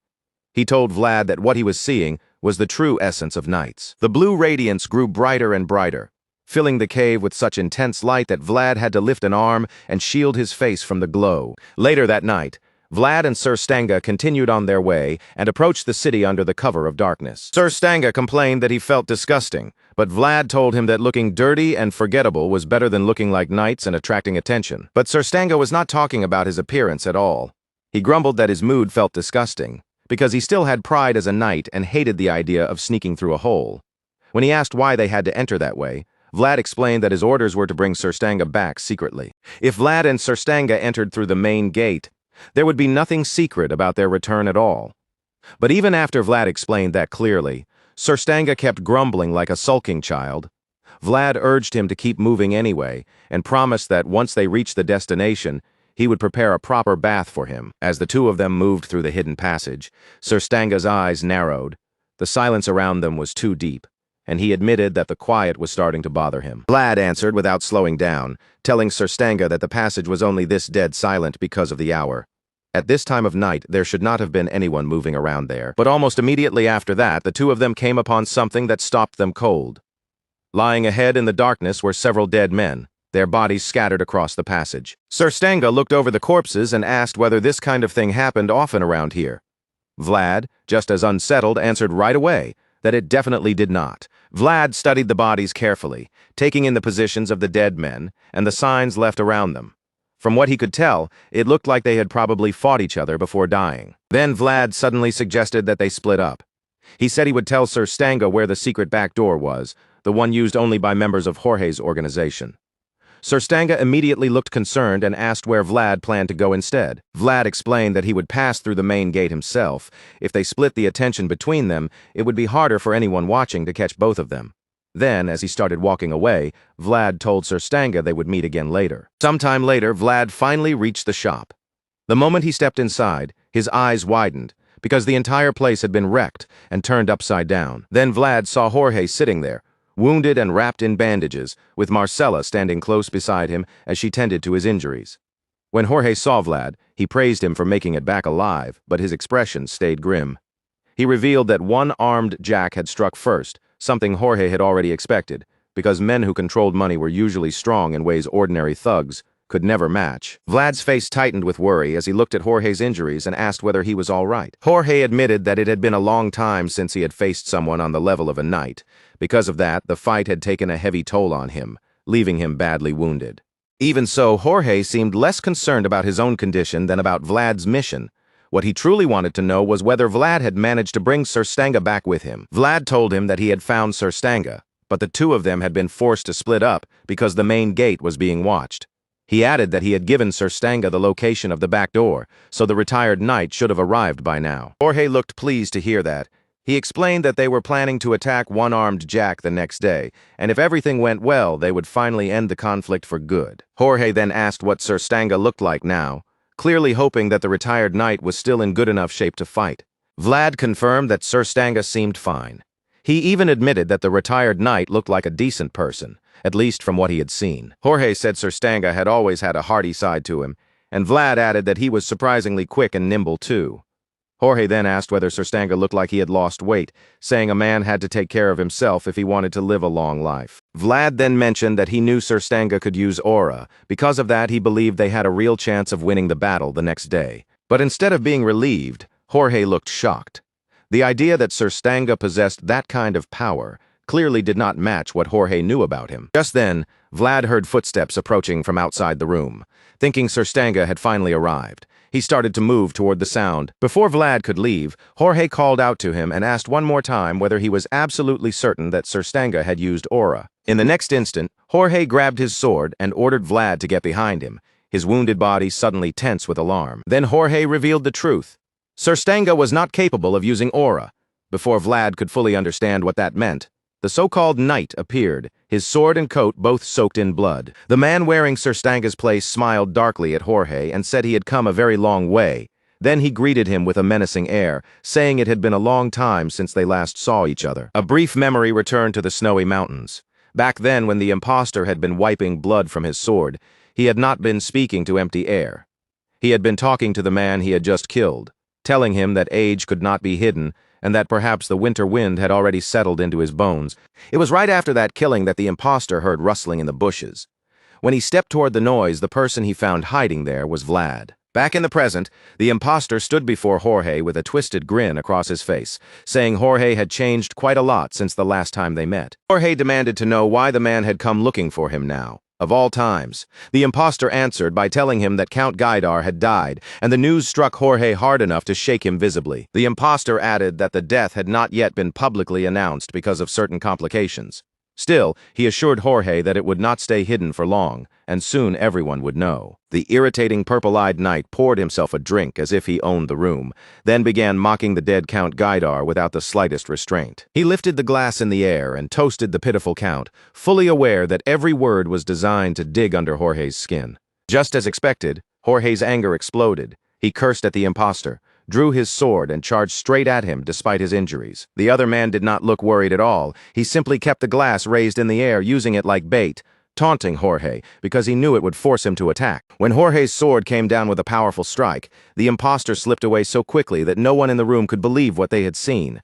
He told Vlad that what he was seeing was the true essence of knights. The blue radiance grew brighter and brighter, filling the cave with such intense light that Vlad had to lift an arm and shield his face from the glow. Later that night, Vlad and Sir Stanga continued on their way and approached the city under the cover of darkness. Sir Stanga complained that he felt disgusting, but Vlad told him that looking dirty and forgettable was better than looking like knights and attracting attention. But Sir Stanga was not talking about his appearance at all. He grumbled that his mood felt disgusting, because he still had pride as a knight and hated the idea of sneaking through a hole. When he asked why they had to enter that way, Vlad explained that his orders were to bring Surstanga back secretly. If Vlad and Surstanga entered through the main gate, there would be nothing secret about their return at all. But even after Vlad explained that clearly, Surstanga kept grumbling like a sulking child. Vlad urged him to keep moving anyway, and promised that once they reached the destination, he would prepare a proper bath for him. As the two of them moved through the hidden passage, Surstanga's eyes narrowed. The silence around them was too deep, and he admitted that the quiet was starting to bother him. Vlad answered without slowing down, telling Surstanga that the passage was only this dead silent because of the hour. At this time of night, there should not have been anyone moving around there, but almost immediately after that, the two of them came upon something that stopped them cold. Lying ahead in the darkness were several dead men, their bodies scattered across the passage. Surstanga looked over the corpses and asked whether this kind of thing happened often around here. Vlad, just as unsettled, answered right away that it definitely did not. Vlad studied the bodies carefully, taking in the positions of the dead men and the signs left around them. From what he could tell, it looked like they had probably fought each other before dying. Then Vlad suddenly suggested that they split up. He said he would tell Surstanga where the secret back door was, the one used only by members of Jorge's organization. Surstanga immediately looked concerned and asked where Vlad planned to go instead. Vlad explained that he would pass through the main gate himself. If they split the attention between them, it would be harder for anyone watching to catch both of them. Then, as he started walking away, Vlad told Surstanga they would meet again later. Sometime later, Vlad finally reached the shop. The moment he stepped inside, his eyes widened, because the entire place had been wrecked and turned upside down. Then Vlad saw Jorge sitting there, wounded and wrapped in bandages, with Marcella standing close beside him as she tended to his injuries. When Jorge saw Vlad, he praised him for making it back alive, but his expression stayed grim. He revealed that one armed Jack had struck first, something Jorge had already expected, because men who controlled money were usually strong in ways ordinary thugs could never match. Vlad's face tightened with worry as he looked at Jorge's injuries and asked whether he was all right. Jorge admitted that it had been a long time since he had faced someone on the level of a knight. Because of that, the fight had taken a heavy toll on him, leaving him badly wounded. Even so, Jorge seemed less concerned about his own condition than about Vlad's mission. What he truly wanted to know was whether Vlad had managed to bring Surstanga back with him. Vlad told him that he had found Surstanga, but the two of them had been forced to split up because the main gate was being watched. He added that he had given Surstanga the location of the back door, so the retired knight should have arrived by now. Jorge looked pleased to hear that. He explained that they were planning to attack one-armed Jack the next day, and if everything went well, they would finally end the conflict for good. Jorge then asked what Surstanga looked like now, clearly hoping that the retired knight was still in good enough shape to fight. Vlad confirmed that Surstanga seemed fine. He even admitted that the retired knight looked like a decent person, at least from what he had seen. Jorge said Surstanga had always had a hearty side to him, and Vlad added that he was surprisingly quick and nimble too. Jorge then asked whether Surstanga looked like he had lost weight, saying a man had to take care of himself if he wanted to live a long life. Vlad then mentioned that he knew Surstanga could use aura. Because of that, he believed they had a real chance of winning the battle the next day. But instead of being relieved, Jorge looked shocked. The idea that Surstanga possessed that kind of power clearly did not match what Jorge knew about him. Just then, Vlad heard footsteps approaching from outside the room. Thinking Surstanga had finally arrived, he started to move toward the sound. Before Vlad could leave, Jorge called out to him and asked one more time whether he was absolutely certain that Surstanga had used aura. In the next instant, Jorge grabbed his sword and ordered Vlad to get behind him, his wounded body suddenly tense with alarm. Then Jorge revealed the truth. Surstanga was not capable of using aura. Before Vlad could fully understand what that meant, the so-called knight appeared, his sword and coat both soaked in blood. The man wearing Surstanga's place smiled darkly at Jorge and said he had come a very long way. Then he greeted him with a menacing air, saying it had been a long time since they last saw each other. A brief memory returned to the snowy mountains. Back then, when the impostor had been wiping blood from his sword, he had not been speaking to empty air. He had been talking to the man he had just killed, telling him that age could not be hidden, and that perhaps the winter wind had already settled into his bones. It was right after that killing that the impostor heard rustling in the bushes. When he stepped toward the noise, the person he found hiding there was Vlad. Back in the present, the impostor stood before Jorge with a twisted grin across his face, saying Jorge had changed quite a lot since the last time they met. Jorge demanded to know why the man had come looking for him now. Of all times. The impostor answered by telling him that Count Gaidar had died, and the news struck Jorge hard enough to shake him visibly. The impostor added that the death had not yet been publicly announced because of certain complications. Still, he assured Jorge that it would not stay hidden for long, and soon everyone would know. The irritating purple-eyed knight poured himself a drink as if he owned the room, then began mocking the dead Count Gaidar without the slightest restraint. He lifted the glass in the air and toasted the pitiful count, fully aware that every word was designed to dig under Jorge's skin. Just as expected, Jorge's anger exploded. He cursed at the impostor, drew his sword, and charged straight at him despite his injuries. The other man did not look worried at all. He simply kept the glass raised in the air, using it like bait, taunting Jorge because he knew it would force him to attack. When Jorge's sword came down with a powerful strike, the impostor slipped away so quickly that no one in the room could believe what they had seen.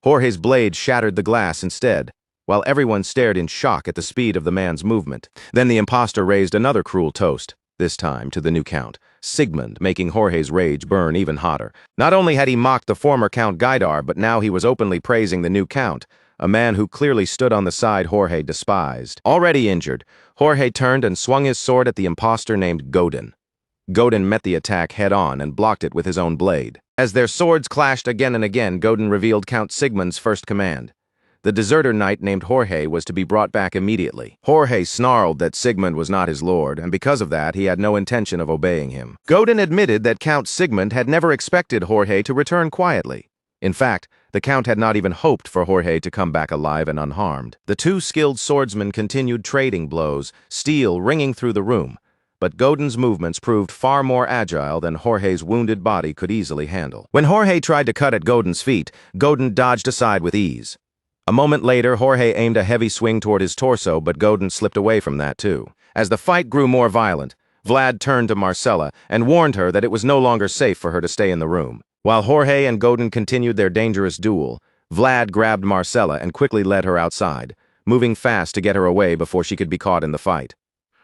Jorge's blade shattered the glass instead, while everyone stared in shock at the speed of the man's movement. Then the impostor raised another cruel toast, this time to the new count, Sigmund, making Jorge's rage burn even hotter. Not only had he mocked the former Count Gaidar, but now he was openly praising the new count, a man who clearly stood on the side Jorge despised. Already injured, Jorge turned and swung his sword at the impostor named Godin. Godin met the attack head-on and blocked it with his own blade. As their swords clashed again and again, Godin revealed Count Sigmund's first command. The deserter knight named Jorge was to be brought back immediately. Jorge snarled that Sigmund was not his lord, and because of that, he had no intention of obeying him. Godin admitted that Count Sigmund had never expected Jorge to return quietly. In fact, the Count had not even hoped for Jorge to come back alive and unharmed. The two skilled swordsmen continued trading blows, steel ringing through the room, but Godin's movements proved far more agile than Jorge's wounded body could easily handle. When Jorge tried to cut at Godin's feet, Godin dodged aside with ease. A moment later, Jorge aimed a heavy swing toward his torso, but Godin slipped away from that too. As the fight grew more violent, Vlad turned to Marcella and warned her that it was no longer safe for her to stay in the room. While Jorge and Godin continued their dangerous duel, Vlad grabbed Marcella and quickly led her outside, moving fast to get her away before she could be caught in the fight.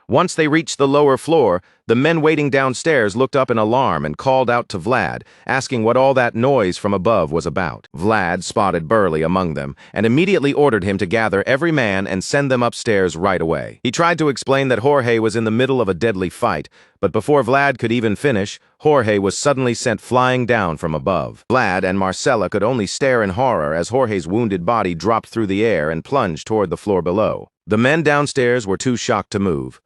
Once they reached the lower floor, the men waiting downstairs looked up in alarm and called out to Vlad, asking what all that noise from above was about. Vlad spotted Burley among them and immediately ordered him to gather every man and send them upstairs right away. He tried to explain that Jorge was in the middle of a deadly fight, but before Vlad could even finish, Jorge was suddenly sent flying down from above. Vlad and Marcella could only stare in horror as Jorge's wounded body dropped through the air and plunged toward the floor below. The men downstairs were too shocked to move.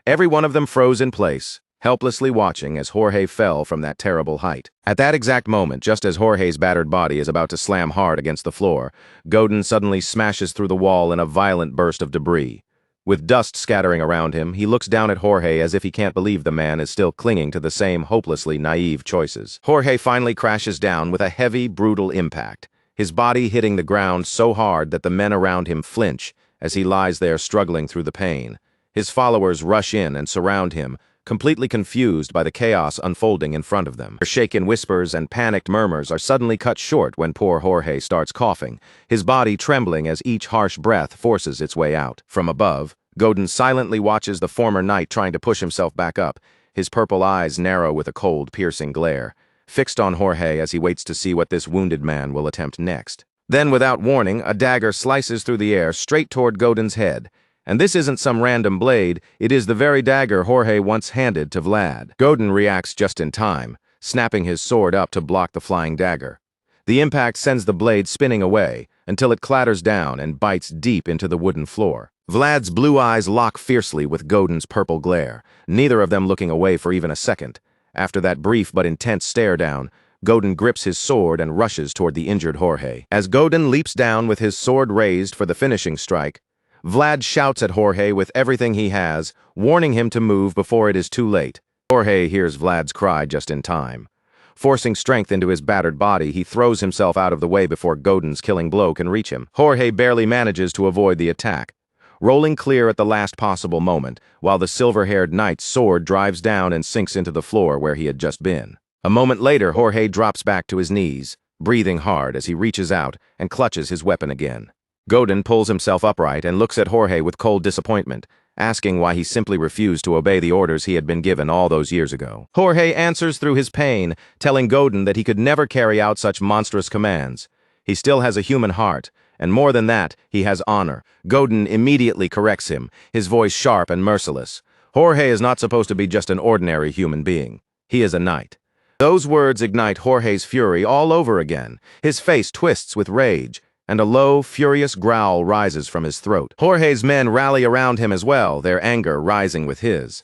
Every one of them froze in place, helplessly watching as Jorge fell from that terrible height. At that exact moment, just as Jorge's battered body is about to slam hard against the floor, Godin suddenly smashes through the wall in a violent burst of debris. With dust scattering around him, he looks down at Jorge as if he can't believe the man is still clinging to the same hopelessly naive choices. Jorge finally crashes down with a heavy, brutal impact, his body hitting the ground so hard that the men around him flinch as he lies there struggling through the pain. His followers rush in and surround him, completely confused by the chaos unfolding in front of them. Their shaken whispers and panicked murmurs are suddenly cut short when poor Jorge starts coughing, his body trembling as each harsh breath forces its way out. From above, Godin silently watches the former knight trying to push himself back up, his purple eyes narrow with a cold, piercing glare, fixed on Jorge as he waits to see what this wounded man will attempt next. Then, without warning, a dagger slices through the air straight toward Godin's head. And this isn't some random blade, it is the very dagger Jorge once handed to Vlad. Godin reacts just in time, snapping his sword up to block the flying dagger. The impact sends the blade spinning away, until it clatters down and bites deep into the wooden floor. Vlad's blue eyes lock fiercely with Godin's purple glare, neither of them looking away for even a second. After that brief but intense stare down, Godin grips his sword and rushes toward the injured Jorge. As Godin leaps down with his sword raised for the finishing strike, Vlad shouts at Jorge with everything he has, warning him to move before it is too late. Jorge hears Vlad's cry just in time. Forcing strength into his battered body, he throws himself out of the way before Godin's killing blow can reach him. Jorge barely manages to avoid the attack, rolling clear at the last possible moment, while the silver-haired knight's sword drives down and sinks into the floor where he had just been. A moment later, Jorge drops back to his knees, breathing hard as he reaches out and clutches his weapon again. Godin pulls himself upright and looks at Jorge with cold disappointment, asking why he simply refused to obey the orders he had been given all those years ago. Jorge answers through his pain, telling Godin that he could never carry out such monstrous commands. He still has a human heart, And more than that, he has honor. Godin immediately corrects him, his voice sharp and merciless. Jorge is not supposed to be just an ordinary human being. He is a knight. Those words ignite Jorge's fury all over again. His face twists with rage, and a low, furious growl rises from his throat. Jorge's men rally around him as well, their anger rising with his.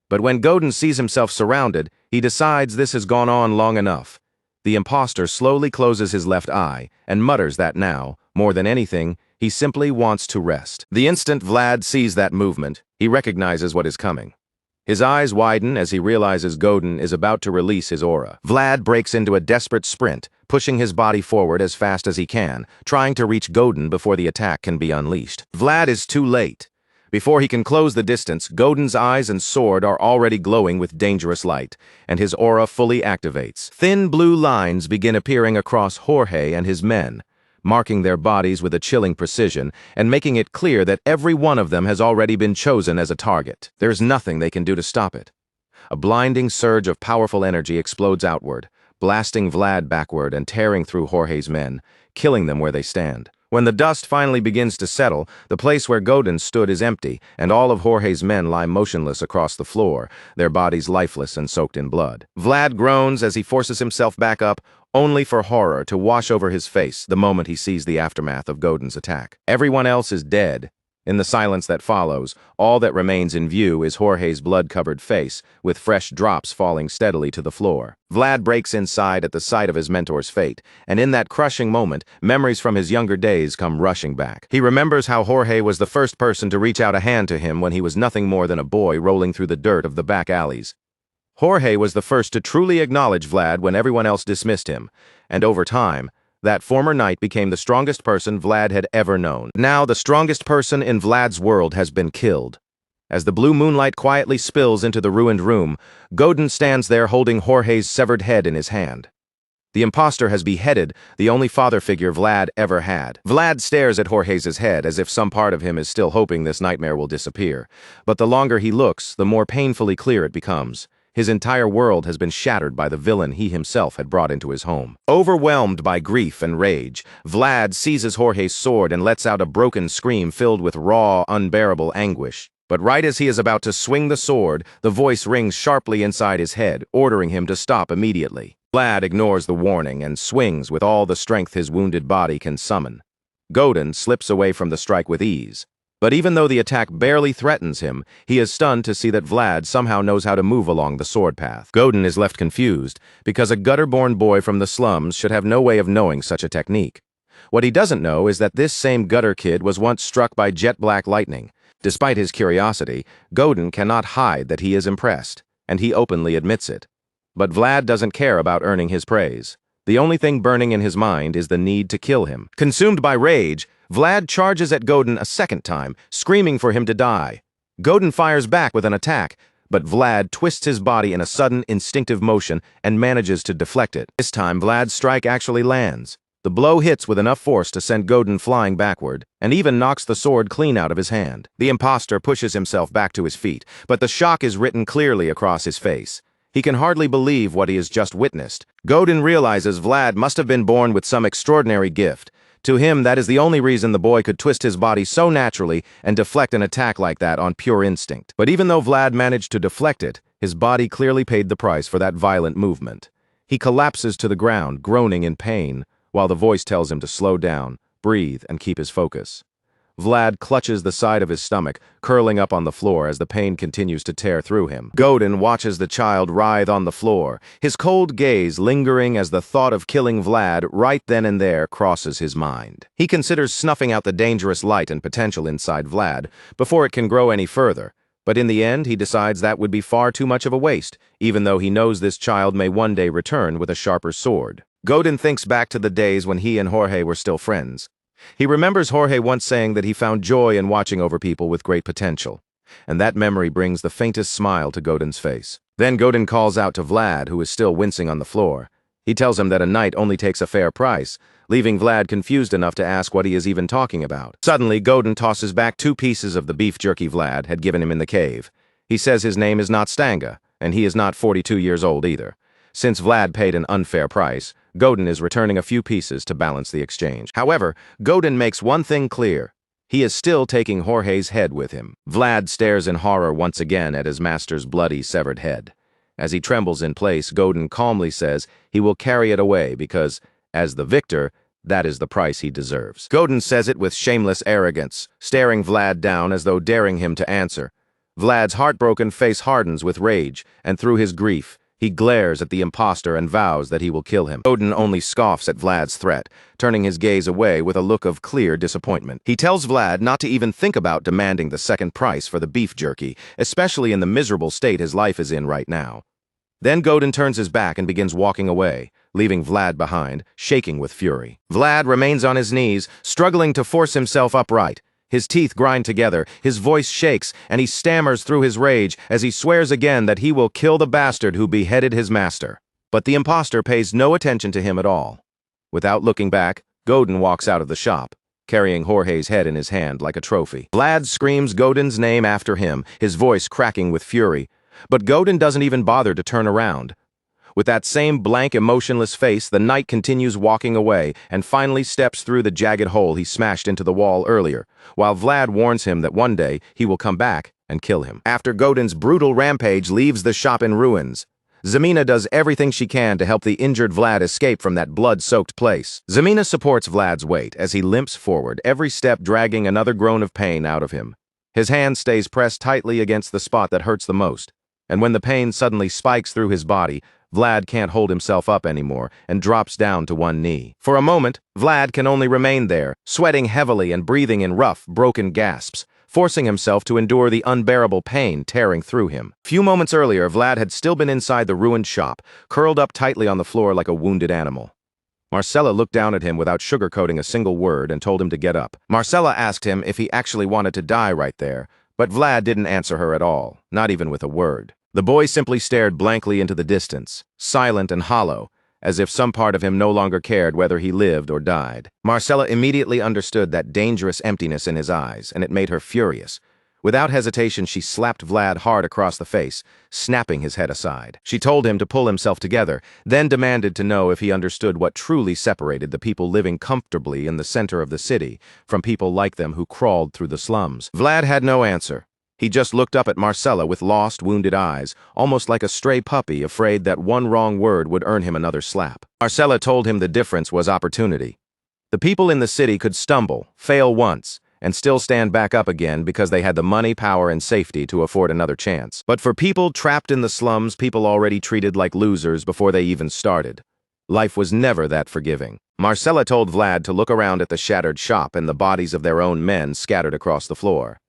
But when Godin sees himself surrounded, he decides this has gone on long enough. The impostor slowly closes his left eye and mutters that now, more than anything, he simply wants to rest. The instant Vlad sees that movement, he recognizes what is coming. His eyes widen as he realizes Godin is about to release his aura. Vlad breaks into a desperate sprint, pushing his body forward as fast as he can, trying to reach Godin before the attack can be unleashed. Vlad is too late. Before he can close the distance, Godin's eyes and sword are already glowing with dangerous light, and his aura fully activates. Thin blue lines begin appearing across Jorge and his men, marking their bodies with a chilling precision and making it clear that every one of them has already been chosen as a target. There's nothing they can do to stop it. A blinding surge of powerful energy explodes outward, blasting Vlad backward and tearing through Jorge's men, killing them where they stand. When the dust finally begins to settle, the place where Godin stood is empty, and all of Jorge's men lie motionless across the floor, their bodies lifeless and soaked in blood. Vlad groans as he forces himself back up, only for horror to wash over his face the moment he sees the aftermath of Godin's attack. Everyone else is dead. In the silence that follows, all that remains in view is Jorge's blood-covered face, with fresh drops falling steadily to the floor. Vlad breaks inside at the sight of his mentor's fate, and in that crushing moment, memories from his younger days come rushing back. He remembers how Jorge was the first person to reach out a hand to him when he was nothing more than a boy rolling through the dirt of the back alleys. Jorge was the first to truly acknowledge Vlad when everyone else dismissed him, and over time, that former knight became the strongest person Vlad had ever known. Now the strongest person in Vlad's world has been killed. As the blue moonlight quietly spills into the ruined room, Godin stands there holding Jorge's severed head in his hand. The impostor has beheaded the only father figure Vlad ever had. Vlad stares at Jorge's head as if some part of him is still hoping this nightmare will disappear. But the longer he looks, the more painfully clear it becomes. His entire world has been shattered by the villain he himself had brought into his home. Overwhelmed by grief and rage, Vlad seizes Jorge's sword and lets out a broken scream filled with raw, unbearable anguish. But right as he is about to swing the sword, the voice rings sharply inside his head, ordering him to stop immediately. Vlad ignores the warning and swings with all the strength his wounded body can summon. Godin slips away from the strike with ease. But even though the attack barely threatens him, he is stunned to see that Vlad somehow knows how to move along the sword path. Godin is left confused, because a gutter-born boy from the slums should have no way of knowing such a technique. What he doesn't know is that this same gutter kid was once struck by jet-black lightning. Despite his curiosity, Godin cannot hide that he is impressed, and he openly admits it. But Vlad doesn't care about earning his praise. The only thing burning in his mind is the need to kill him. Consumed by rage, Vlad charges at Godin a second time, screaming for him to die. Godin fires back with an attack, but Vlad twists his body in a sudden, instinctive motion and manages to deflect it. This time, Vlad's strike actually lands. The blow hits with enough force to send Godin flying backward, and even knocks the sword clean out of his hand. The impostor pushes himself back to his feet, but the shock is written clearly across his face. He can hardly believe what he has just witnessed. Godin realizes Vlad must have been born with some extraordinary gift. To him, that is the only reason the boy could twist his body so naturally and deflect an attack like that on pure instinct. But even though Vlad managed to deflect it, his body clearly paid the price for that violent movement. He collapses to the ground, groaning in pain, while the voice tells him to slow down, breathe, and keep his focus. Vlad clutches the side of his stomach, curling up on the floor as the pain continues to tear through him. Godin watches the child writhe on the floor, his cold gaze lingering as the thought of killing Vlad right then and there crosses his mind. He considers snuffing out the dangerous light and potential inside Vlad before it can grow any further, but in the end he decides that would be far too much of a waste, even though he knows this child may one day return with a sharper sword. Godin thinks back to the days when he and Jorge were still friends. He remembers Jorge once saying that he found joy in watching over people with great potential, and that memory brings the faintest smile to Godin's face. Then Godin calls out to Vlad, who is still wincing on the floor. He tells him that a knight only takes a fair price, leaving Vlad confused enough to ask what he is even talking about. Suddenly, Godin tosses back 2 pieces of the beef jerky Vlad had given him in the cave. He says his name is not Stanga, and he is not 42 years old either. Since Vlad paid an unfair price, Godin is returning a few pieces to balance the exchange. However, Godin makes one thing clear. He is still taking Jorge's head with him. Vlad stares in horror once again at his master's bloody, severed head. As he trembles in place, Godin calmly says he will carry it away because, as the victor, that is the price he deserves. Godin says it with shameless arrogance, staring Vlad down as though daring him to answer. Vlad's heartbroken face hardens with rage, and through his grief, he glares at the impostor and vows that he will kill him. Godin only scoffs at Vlad's threat, turning his gaze away with a look of clear disappointment. He tells Vlad not to even think about demanding the second price for the beef jerky, especially in the miserable state his life is in right now. Then Godin turns his back and begins walking away, leaving Vlad behind, shaking with fury. Vlad remains on his knees, struggling to force himself upright. His teeth grind together, his voice shakes, and he stammers through his rage as he swears again that he will kill the bastard who beheaded his master. But the impostor pays no attention to him at all. Without looking back, Godin walks out of the shop, carrying Jorge's head in his hand like a trophy. Vlad screams Godin's name after him, his voice cracking with fury. But Godin doesn't even bother to turn around. With that same blank, emotionless face, the knight continues walking away and finally steps through the jagged hole he smashed into the wall earlier, while Vlad warns him that one day he will come back and kill him. After Godin's brutal rampage leaves the shop in ruins, Zemina does everything she can to help the injured Vlad escape from that blood-soaked place. Zemina supports Vlad's weight as he limps forward, every step dragging another groan of pain out of him. His hand stays pressed tightly against the spot that hurts the most, and when the pain suddenly spikes through his body, Vlad can't hold himself up anymore and drops down to one knee. For a moment, Vlad can only remain there, sweating heavily and breathing in rough, broken gasps, forcing himself to endure the unbearable pain tearing through him. Few moments earlier, Vlad had still been inside the ruined shop, curled up tightly on the floor like a wounded animal. Marcella looked down at him without sugarcoating a single word and told him to get up. Marcella asked him if he actually wanted to die right there, but Vlad didn't answer her at all, not even with a word. The boy simply stared blankly into the distance, silent and hollow, as if some part of him no longer cared whether he lived or died. Marcella immediately understood that dangerous emptiness in his eyes, and it made her furious. Without hesitation, she slapped Vlad hard across the face, snapping his head aside. She told him to pull himself together, then demanded to know if he understood what truly separated the people living comfortably in the center of the city from people like them who crawled through the slums. Vlad had no answer. He just looked up at Marcella with lost, wounded eyes, almost like a stray puppy afraid that one wrong word would earn him another slap. Marcella told him the difference was opportunity. The people in the city could stumble, fail once, and still stand back up again because they had the money, power, and safety to afford another chance. But for people trapped in the slums, people already treated like losers before they even started. Life was never that forgiving. Marcella told Vlad to look around at the shattered shop and the bodies of their own men scattered across the floor.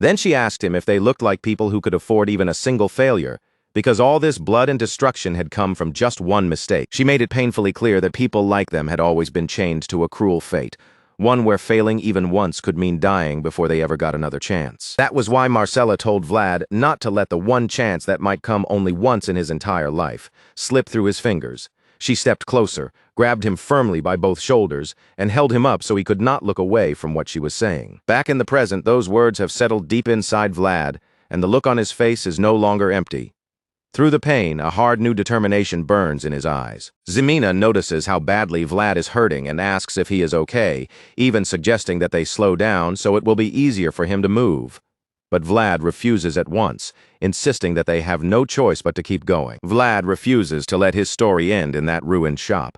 Then she asked him if they looked like people who could afford even a single failure, because all this blood and destruction had come from just one mistake. She made it painfully clear that people like them had always been chained to a cruel fate, one where failing even once could mean dying before they ever got another chance. That was why Marcella told Vlad not to let the one chance that might come only once in his entire life slip through his fingers. She stepped closer, grabbed him firmly by both shoulders, and held him up so he could not look away from what she was saying. Back in the present, those words have settled deep inside Vlad, and the look on his face is no longer empty. Through the pain, a hard new determination burns in his eyes. Zemina notices how badly Vlad is hurting and asks if he is okay, even suggesting that they slow down so it will be easier for him to move. But Vlad refuses at once, insisting that they have no choice but to keep going. Vlad refuses to let his story end in that ruined shop.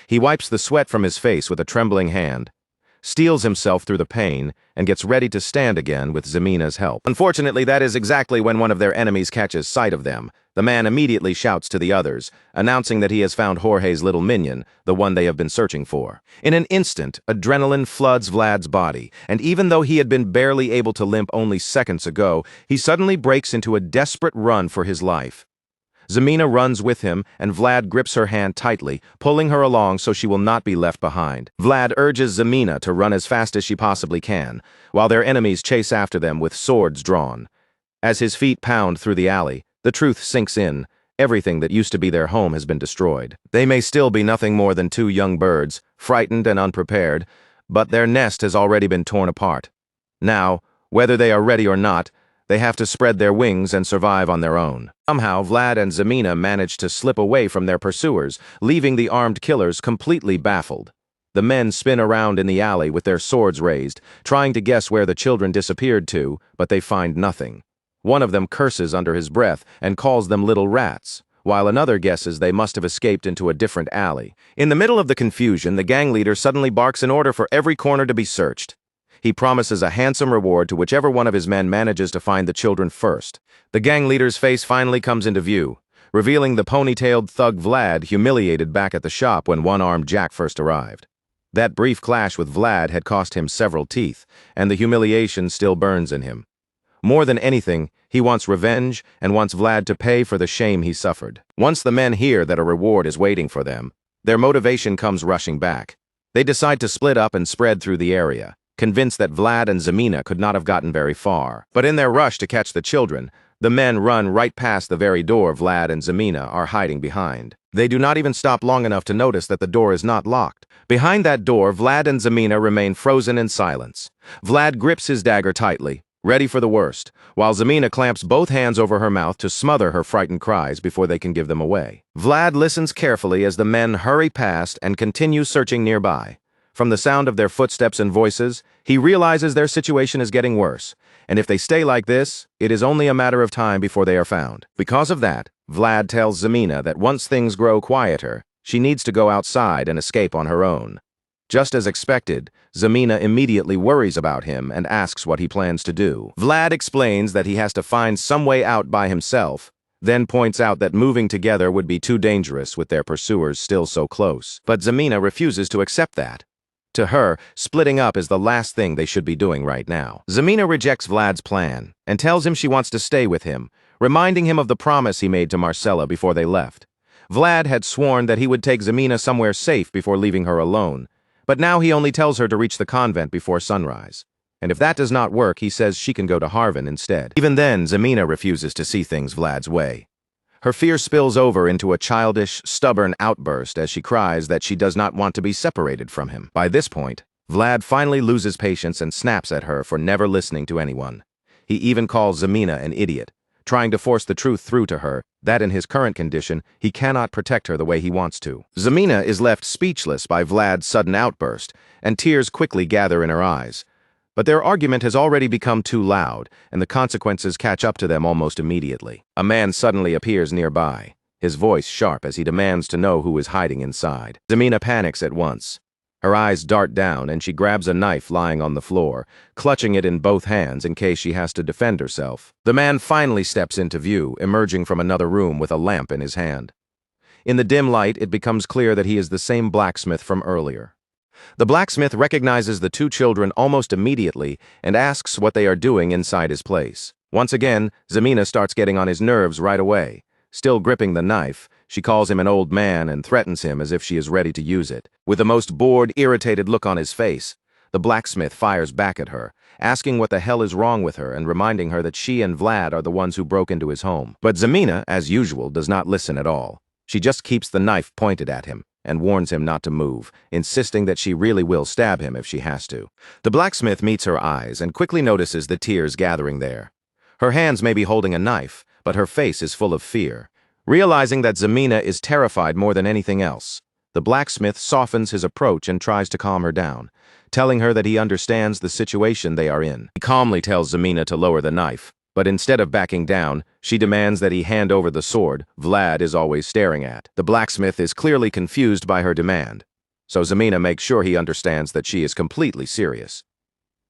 He wipes the sweat from his face with a trembling hand, steels himself through the pain, and gets ready to stand again with Zemina's help. Unfortunately, that is exactly when one of their enemies catches sight of them. The man immediately shouts to the others, announcing that he has found Jorge's little minion, the one they have been searching for. In an instant, adrenaline floods Vlad's body, and even though he had been barely able to limp only seconds ago, he suddenly breaks into a desperate run for his life. Zemina runs with him, and Vlad grips her hand tightly, pulling her along so she will not be left behind. Vlad urges Zemina to run as fast as she possibly can, while their enemies chase after them with swords drawn. As his feet pound through the alley, the truth sinks in. Everything that used to be their home has been destroyed. They may still be nothing more than two young birds, frightened and unprepared, but their nest has already been torn apart. Now, whether they are ready or not, They have to spread their wings and survive on their own. Somehow, Vlad and Zemina manage to slip away from their pursuers, leaving the armed killers completely baffled. The men spin around in the alley with their swords raised, trying to guess where the children disappeared to, but they find nothing. One of them curses under his breath and calls them little rats, while another guesses they must have escaped into a different alley. In the middle of the confusion, the gang leader suddenly barks an order for every corner to be searched. He promises a handsome reward to whichever one of his men manages to find the children first. The gang leader's face finally comes into view, revealing the ponytailed thug Vlad humiliated back at the shop when one-armed Jack first arrived. That brief clash with Vlad had cost him several teeth, and the humiliation still burns in him. More than anything, he wants revenge and wants Vlad to pay for the shame he suffered. Once the men hear that a reward is waiting for them, their motivation comes rushing back. They decide to split up and spread through the area, convinced that Vlad and Zemina could not have gotten very far. But in their rush to catch the children, the men run right past the very door Vlad and Zemina are hiding behind. They do not even stop long enough to notice that the door is not locked. Behind that door, Vlad and Zemina remain frozen in silence. Vlad grips his dagger tightly, ready for the worst, while Zemina clamps both hands over her mouth to smother her frightened cries before they can give them away. Vlad listens carefully as the men hurry past and continue searching nearby. From the sound of their footsteps and voices, he realizes their situation is getting worse, and if they stay like this, it is only a matter of time before they are found. Because of that, Vlad tells Zemina that once things grow quieter, she needs to go outside and escape on her own. Just as expected, Zemina immediately worries about him and asks what he plans to do. Vlad explains that he has to find some way out by himself, then points out that moving together would be too dangerous with their pursuers still so close. But Zemina refuses to accept that. To her, splitting up is the last thing they should be doing right now. Zemina rejects Vlad's plan and tells him she wants to stay with him, reminding him of the promise he made to Marcella before they left. Vlad had sworn that he would take Zemina somewhere safe before leaving her alone, but now he only tells her to reach the convent before sunrise. And if that does not work, he says she can go to Harvin instead. Even then, Zemina refuses to see things Vlad's way. Her fear spills over into a childish, stubborn outburst as she cries that she does not want to be separated from him. By this point, Vlad finally loses patience and snaps at her for never listening to anyone. He even calls Zemina an idiot, trying to force the truth through to her that in his current condition, he cannot protect her the way he wants to. Zemina is left speechless by Vlad's sudden outburst, and tears quickly gather in her eyes. But their argument has already become too loud, and the consequences catch up to them almost immediately. A man suddenly appears nearby, his voice sharp as he demands to know who is hiding inside. Zemina panics at once. Her eyes dart down, and she grabs a knife lying on the floor, clutching it in both hands in case she has to defend herself. The man finally steps into view, emerging from another room with a lamp in his hand. In the dim light, it becomes clear that he is the same blacksmith from earlier. The blacksmith recognizes the two children almost immediately and asks what they are doing inside his place. Once again, Zemina starts getting on his nerves right away. Still gripping the knife, she calls him an old man and threatens him as if she is ready to use it. With the most bored, irritated look on his face, the blacksmith fires back at her, asking what the hell is wrong with her and reminding her that she and Vlad are the ones who broke into his home. But Zemina, as usual, does not listen at all. She just keeps the knife pointed at him and warns him not to move, insisting that she really will stab him if she has to. The blacksmith meets her eyes and quickly notices the tears gathering there. Her hands may be holding a knife, but her face is full of fear. Realizing that Zemina is terrified more than anything else, the blacksmith softens his approach and tries to calm her down, telling her that he understands the situation they are in. He calmly tells Zemina to lower the knife, but instead of backing down, she demands that he hand over the sword Vlad is always staring at. The blacksmith is clearly confused by her demand, so Zemina makes sure he understands that she is completely serious.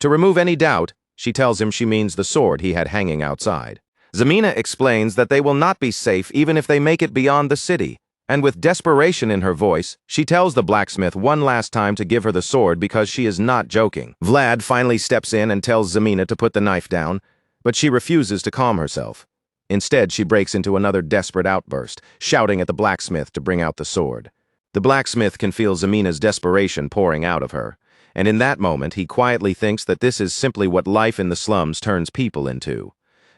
To remove any doubt, she tells him she means the sword he had hanging outside. Zemina explains that they will not be safe even if they make it beyond the city, and with desperation in her voice, she tells the blacksmith one last time to give her the sword because she is not joking. Vlad finally steps in and tells Zemina to put the knife down, but she refuses to calm herself. Instead, she breaks into another desperate outburst, shouting at the blacksmith to bring out the sword. The blacksmith can feel Zemina's desperation pouring out of her, and in that moment he quietly thinks that this is simply what life in the slums turns people into.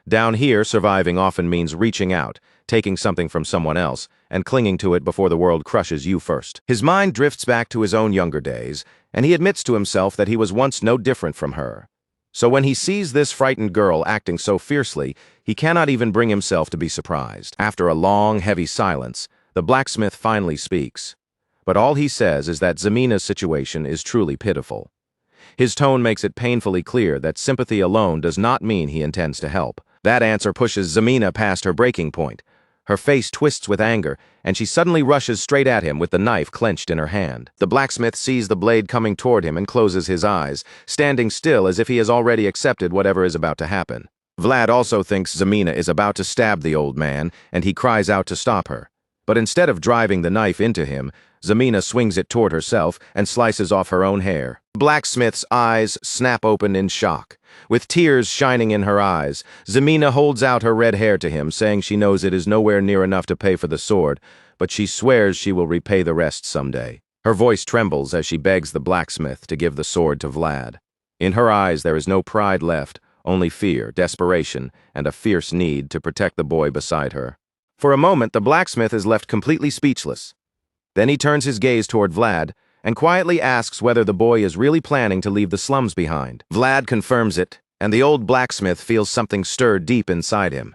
Down here, surviving often means reaching out, taking something from someone else, and clinging to it before the world crushes you first. His mind drifts back to his own younger days, and he admits to himself that he was once no different from her. So when he sees this frightened girl acting so fiercely, he cannot even bring himself to be surprised. After a long, heavy silence, the blacksmith finally speaks. But all he says is that Zamina's situation is truly pitiful. His tone makes it painfully clear that sympathy alone does not mean he intends to help. That answer pushes Zamina past her breaking point. Her face twists with anger, and she suddenly rushes straight at him with the knife clenched in her hand. The blacksmith sees the blade coming toward him and closes his eyes, standing still as if he has already accepted whatever is about to happen. Vlad also thinks Zamina is about to stab the old man, and he cries out to stop her. But instead of driving the knife into him, Zamina swings it toward herself and slices off her own hair. The blacksmith's eyes snap open in shock. With tears shining in her eyes, Zamina holds out her red hair to him, saying she knows it is nowhere near enough to pay for the sword, but she swears she will repay the rest someday. Her voice trembles as she begs the blacksmith to give the sword to Vlad. In her eyes there is no pride left, only fear, desperation, and a fierce need to protect the boy beside her. For a moment, the blacksmith is left completely speechless. Then he turns his gaze toward Vlad and quietly asks whether the boy is really planning to leave the slums behind. Vlad confirms it, and the old blacksmith feels something stir deep inside him.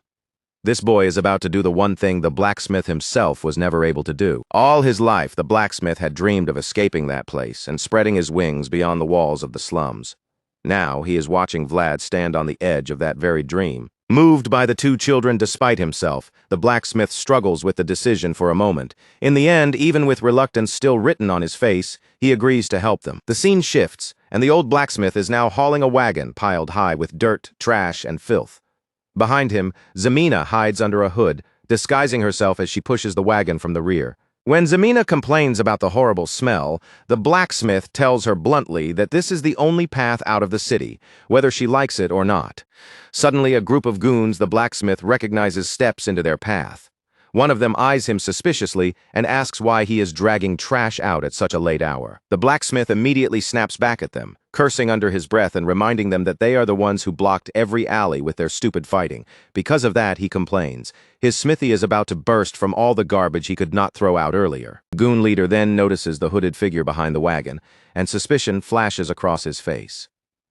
This boy is about to do the one thing the blacksmith himself was never able to do. All his life, the blacksmith had dreamed of escaping that place and spreading his wings beyond the walls of the slums. Now he is watching Vlad stand on the edge of that very dream. Moved by the two children despite himself, the blacksmith struggles with the decision for a moment. In the end, even with reluctance still written on his face, he agrees to help them. The scene shifts, and the old blacksmith is now hauling a wagon piled high with dirt, trash, and filth. Behind him, Zamina hides under a hood, disguising herself as she pushes the wagon from the rear. When Zamina complains about the horrible smell, the blacksmith tells her bluntly that this is the only path out of the city, whether she likes it or not. Suddenly, a group of goons the blacksmith recognizes steps into their path. One of them eyes him suspiciously and asks why he is dragging trash out at such a late hour. The blacksmith immediately snaps back at them, cursing under his breath and reminding them that they are the ones who blocked every alley with their stupid fighting. Because of that, he complains. His smithy is about to burst from all the garbage he could not throw out earlier. The goon leader then notices the hooded figure behind the wagon, and suspicion flashes across his face.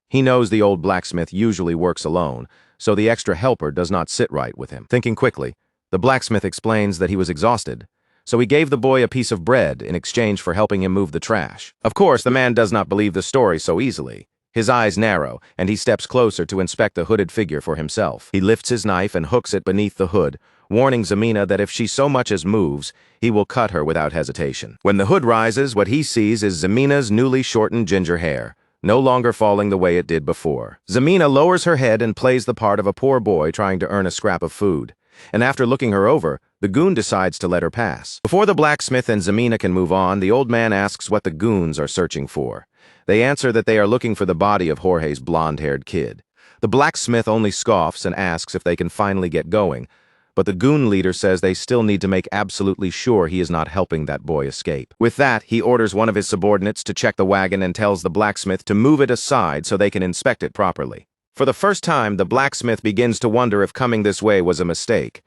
He knows the old blacksmith usually works alone, so the extra helper does not sit right with him. Thinking quickly, the blacksmith explains that he was exhausted, so he gave the boy a piece of bread in exchange for helping him move the trash. Of course, the man does not believe the story so easily. His eyes narrow, and he steps closer to inspect the hooded figure for himself. He lifts his knife and hooks it beneath the hood, warning Zamina that if she so much as moves, he will cut her without hesitation. When the hood rises, what he sees is Zamina's newly shortened ginger hair, no longer falling the way it did before. Zamina lowers her head and plays the part of a poor boy trying to earn a scrap of food. And after looking her over, the goon decides to let her pass. Before the blacksmith and Zamina can move on, the old man asks what the goons are searching for. They answer that they are looking for the body of Jorge's blonde-haired kid. The blacksmith only scoffs and asks if they can finally get going, but the goon leader says they still need to make absolutely sure he is not helping that boy escape. With that, he orders one of his subordinates to check the wagon and tells the blacksmith to move it aside so they can inspect it properly. For the first time, the blacksmith begins to wonder if coming this way was a mistake.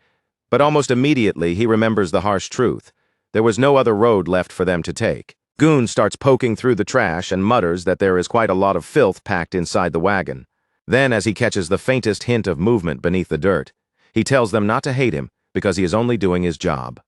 But almost immediately, he remembers the harsh truth. There was no other road left for them to take. Goon starts poking through the trash and mutters that there is quite a lot of filth packed inside the wagon. Then, as he catches the faintest hint of movement beneath the dirt, he tells them not to hate him because he is only doing his job.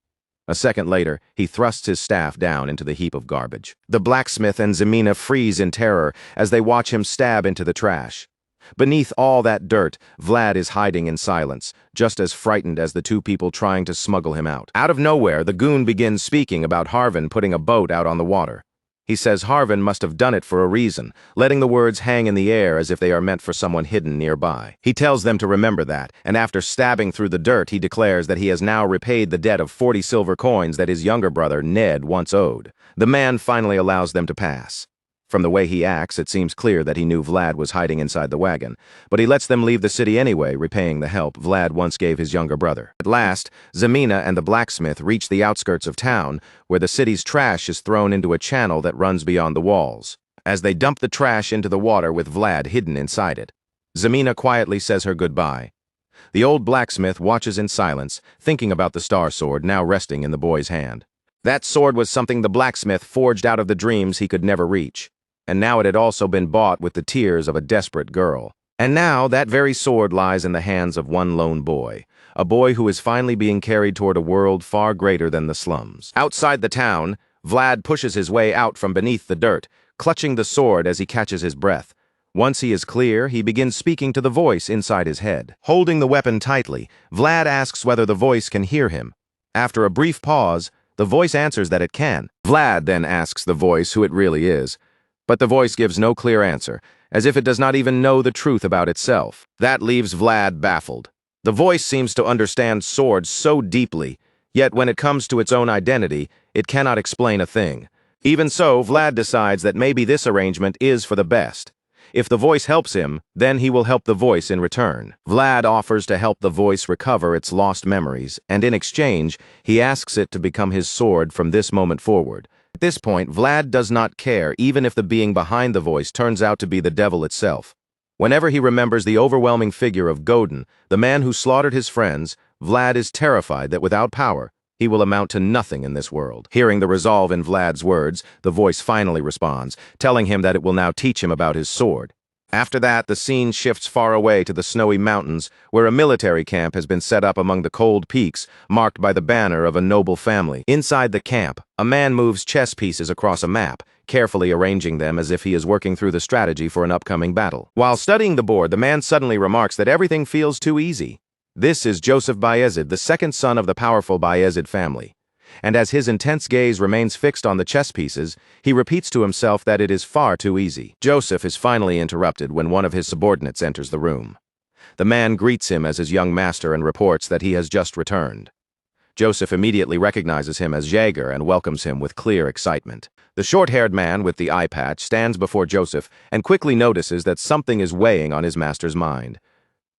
A second later, he thrusts his staff down into the heap of garbage. The blacksmith and Zamina freeze in terror as they watch him stab into the trash. Beneath all that dirt, Vlad is hiding in silence, just as frightened as the two people trying to smuggle him out. Out of nowhere, the goon begins speaking about Harvin putting a boat out on the water. He says Harvin must have done it for a reason, letting the words hang in the air as if they are meant for someone hidden nearby. He tells them to remember that, and after stabbing through the dirt, he declares that he has now repaid the debt of 40 silver coins that his younger brother, Ned, once owed. The man finally allows them to pass. From the way he acts, it seems clear that he knew Vlad was hiding inside the wagon, but he lets them leave the city anyway, repaying the help Vlad once gave his younger brother. At last, Zamina and the blacksmith reach the outskirts of town, where the city's trash is thrown into a channel that runs beyond the walls. As they dump the trash into the water with Vlad hidden inside it, Zamina quietly says her goodbye. The old blacksmith watches in silence, thinking about the star sword now resting in the boy's hand. That sword was something the blacksmith forged out of the dreams he could never reach. And now it had also been bought with the tears of a desperate girl. And now that very sword lies in the hands of one lone boy, a boy who is finally being carried toward a world far greater than the slums. Outside the town, Vlad pushes his way out from beneath the dirt, clutching the sword as he catches his breath. Once he is clear, he begins speaking to the voice inside his head. Holding the weapon tightly, Vlad asks whether the voice can hear him. After a brief pause, the voice answers that it can. Vlad then asks the voice who it really is, but the voice gives no clear answer, as if it does not even know the truth about itself. That leaves Vlad baffled. The voice seems to understand swords so deeply, yet when it comes to its own identity, it cannot explain a thing. Even so, Vlad decides that maybe this arrangement is for the best. If the voice helps him, then he will help the voice in return. Vlad offers to help the voice recover its lost memories, and in exchange, he asks it to become his sword from this moment forward. At this point, Vlad does not care even if the being behind the voice turns out to be the devil itself. Whenever he remembers the overwhelming figure of Godin, the man who slaughtered his friends, Vlad is terrified that without power, he will amount to nothing in this world. Hearing the resolve in Vlad's words, the voice finally responds, telling him that it will now teach him about his sword. After that, the scene shifts far away to the snowy mountains, where a military camp has been set up among the cold peaks, marked by the banner of a noble family. Inside the camp, a man moves chess pieces across a map, carefully arranging them as if he is working through the strategy for an upcoming battle. While studying the board, the man suddenly remarks that everything feels too easy. This is Joseph Bayezid, the second son of the powerful Bayezid family. And as his intense gaze remains fixed on the chess pieces, he repeats to himself that it is far too easy. Joseph is finally interrupted when one of his subordinates enters the room. The man greets him as his young master and reports that he has just returned. Joseph immediately recognizes him as Jaeger and welcomes him with clear excitement. The short-haired man with the eye patch stands before Joseph and quickly notices that something is weighing on his master's mind.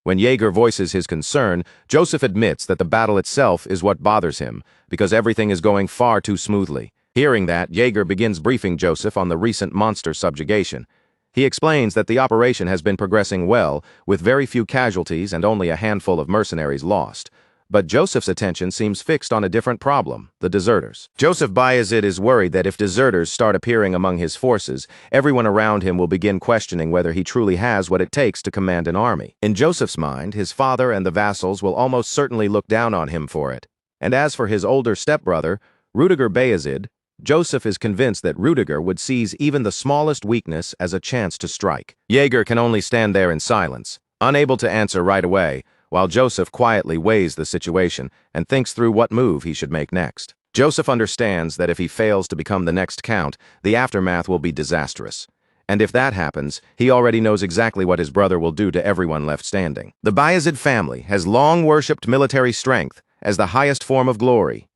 When Jaeger voices his concern, Joseph admits that the battle itself is what bothers him, because everything is going far too smoothly. Hearing that, Jaeger begins briefing Joseph on the recent monster subjugation. He explains that the operation has been progressing well, with very few casualties and only a handful of mercenaries lost. But Joseph's attention seems fixed on a different problem, the deserters. Joseph Bayezid is worried that if deserters start appearing among his forces, everyone around him will begin questioning whether he truly has what it takes to command an army. In Joseph's mind, his father and the vassals will almost certainly look down on him for it. And as for his older stepbrother, Rudiger Bayezid, Joseph is convinced that Rudiger would seize even the smallest weakness as a chance to strike. Jaeger can only stand there in silence, unable to answer right away, while Joseph quietly weighs the situation and thinks through what move he should make next. Joseph understands that if he fails to become the next count, the aftermath will be disastrous. And if that happens, he already knows exactly what his brother will do to everyone left standing. The Bayezid family has long worshipped military strength as the highest form of glory.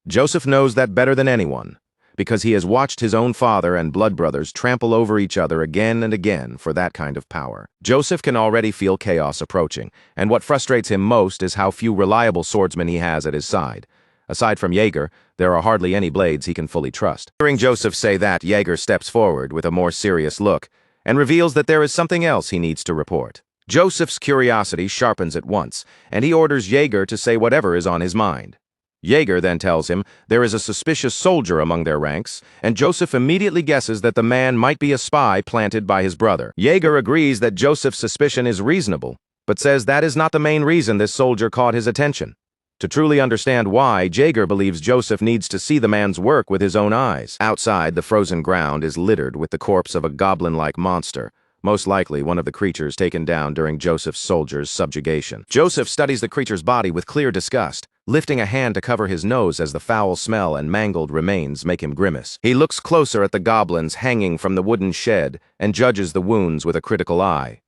Joseph knows that better than anyone, because he has watched his own father and blood brothers trample over each other again and again for that kind of power. Joseph can already feel chaos approaching, and what frustrates him most is how few reliable swordsmen he has at his side. Aside from Jaeger, there are hardly any blades he can fully trust. Hearing Joseph say that, Jaeger steps forward with a more serious look and reveals that there is something else he needs to report. Joseph's curiosity sharpens at once, and he orders Jaeger to say whatever is on his mind. Jaeger then tells him there is a suspicious soldier among their ranks, and Joseph immediately guesses that the man might be a spy planted by his brother. Jaeger agrees that Joseph's suspicion is reasonable, but says that is not the main reason this soldier caught his attention. To truly understand why, Jaeger believes Joseph needs to see the man's work with his own eyes. Outside, the frozen ground is littered with the corpse of a goblin-like monster, most likely one of the creatures taken down during Joseph's soldiers' subjugation. Joseph studies the creature's body with clear disgust, lifting a hand to cover his nose as the foul smell and mangled remains make him grimace. He looks closer at the goblins hanging from the wooden shed and judges the wounds with a critical eye.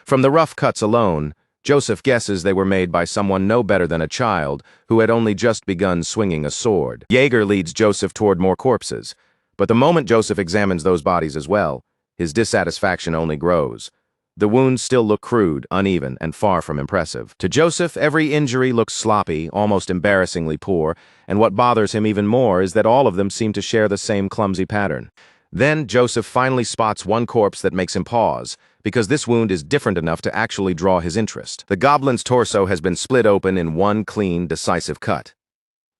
From the rough cuts alone, Joseph guesses they were made by someone no better than a child who had only just begun swinging a sword. Jaeger leads Joseph toward more corpses, but the moment Joseph examines those bodies as well, his dissatisfaction only grows. The wounds still look crude, uneven, and far from impressive. To Joseph, every injury looks sloppy, almost embarrassingly poor, and what bothers him even more is that all of them seem to share the same clumsy pattern. Then Joseph finally spots one corpse that makes him pause, because this wound is different enough to actually draw his interest. The goblin's torso has been split open in one clean, decisive cut.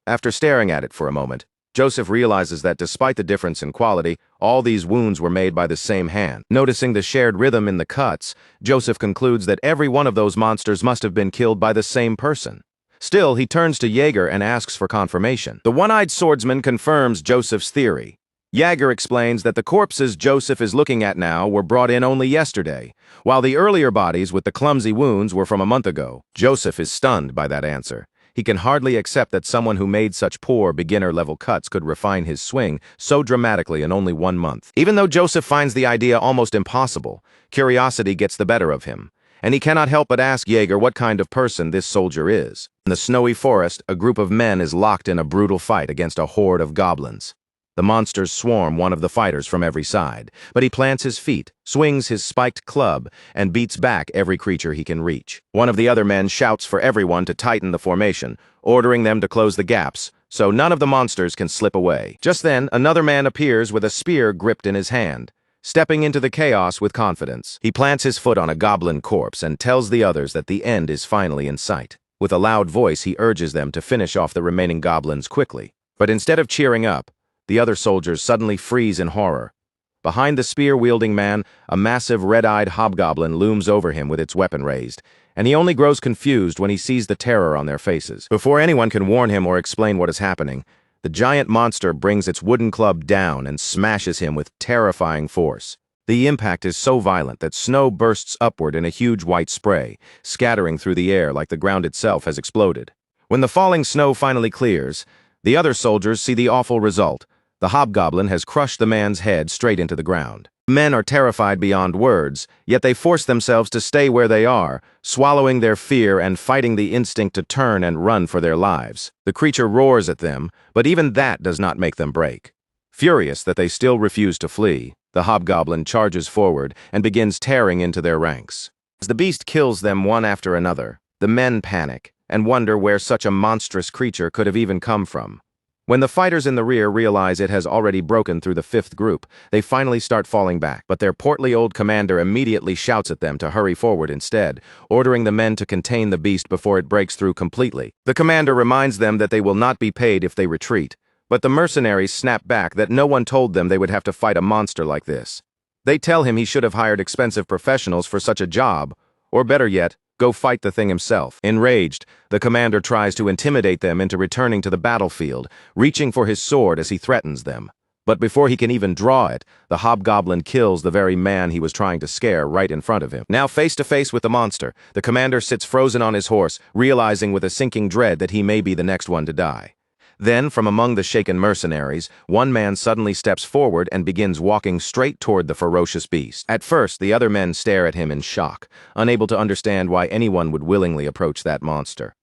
After staring at it for a moment, Joseph realizes that despite the difference in quality, all these wounds were made by the same hand. Noticing the shared rhythm in the cuts, Joseph concludes that every one of those monsters must have been killed by the same person. Still, he turns to Jaeger and asks for confirmation. The one-eyed swordsman confirms Joseph's theory. Jaeger explains that the corpses Joseph is looking at now were brought in only yesterday, while the earlier bodies with the clumsy wounds were from a month ago. Joseph is stunned by that answer. He can hardly accept that someone who made such poor, beginner-level cuts could refine his swing so dramatically in only 1 month. Even though Joseph finds the idea almost impossible, curiosity gets the better of him, and he cannot help but ask Jaeger what kind of person this soldier is. In the snowy forest, a group of men is locked in a brutal fight against a horde of goblins. The monsters swarm one of the fighters from every side, but he plants his feet, swings his spiked club, and beats back every creature he can reach. One of the other men shouts for everyone to tighten the formation, ordering them to close the gaps, so none of the monsters can slip away. Just then, another man appears with a spear gripped in his hand, stepping into the chaos with confidence. He plants his foot on a goblin corpse and tells the others that the end is finally in sight. With a loud voice, he urges them to finish off the remaining goblins quickly. But instead of cheering up, the other soldiers suddenly freeze in horror. Behind the spear-wielding man, a massive red-eyed hobgoblin looms over him with its weapon raised, and he only grows confused when he sees the terror on their faces. Before anyone can warn him or explain what is happening, the giant monster brings its wooden club down and smashes him with terrifying force. The impact is so violent that snow bursts upward in a huge white spray, scattering through the air like the ground itself has exploded. When the falling snow finally clears, the other soldiers see the awful result. The hobgoblin has crushed the man's head straight into the ground. Men are terrified beyond words, yet they force themselves to stay where they are, swallowing their fear and fighting the instinct to turn and run for their lives. The creature roars at them, but even that does not make them break. Furious that they still refuse to flee, the hobgoblin charges forward and begins tearing into their ranks. As the beast kills them one after another, the men panic and wonder where such a monstrous creature could have even come from. When the fighters in the rear realize it has already broken through the fifth group, they finally start falling back, but their portly old commander immediately shouts at them to hurry forward instead, ordering the men to contain the beast before it breaks through completely. The commander reminds them that they will not be paid if they retreat, but the mercenaries snap back that no one told them they would have to fight a monster like this. They tell him he should have hired expensive professionals for such a job, or better yet, go fight the thing himself. Enraged, the commander tries to intimidate them into returning to the battlefield, reaching for his sword as he threatens them. But before he can even draw it, the hobgoblin kills the very man he was trying to scare right in front of him. Now face to face with the monster, the commander sits frozen on his horse, realizing with a sinking dread that he may be the next one to die. Then, from among the shaken mercenaries, one man suddenly steps forward and begins walking straight toward the ferocious beast. At first, the other men stare at him in shock, unable to understand why anyone would willingly approach that monster.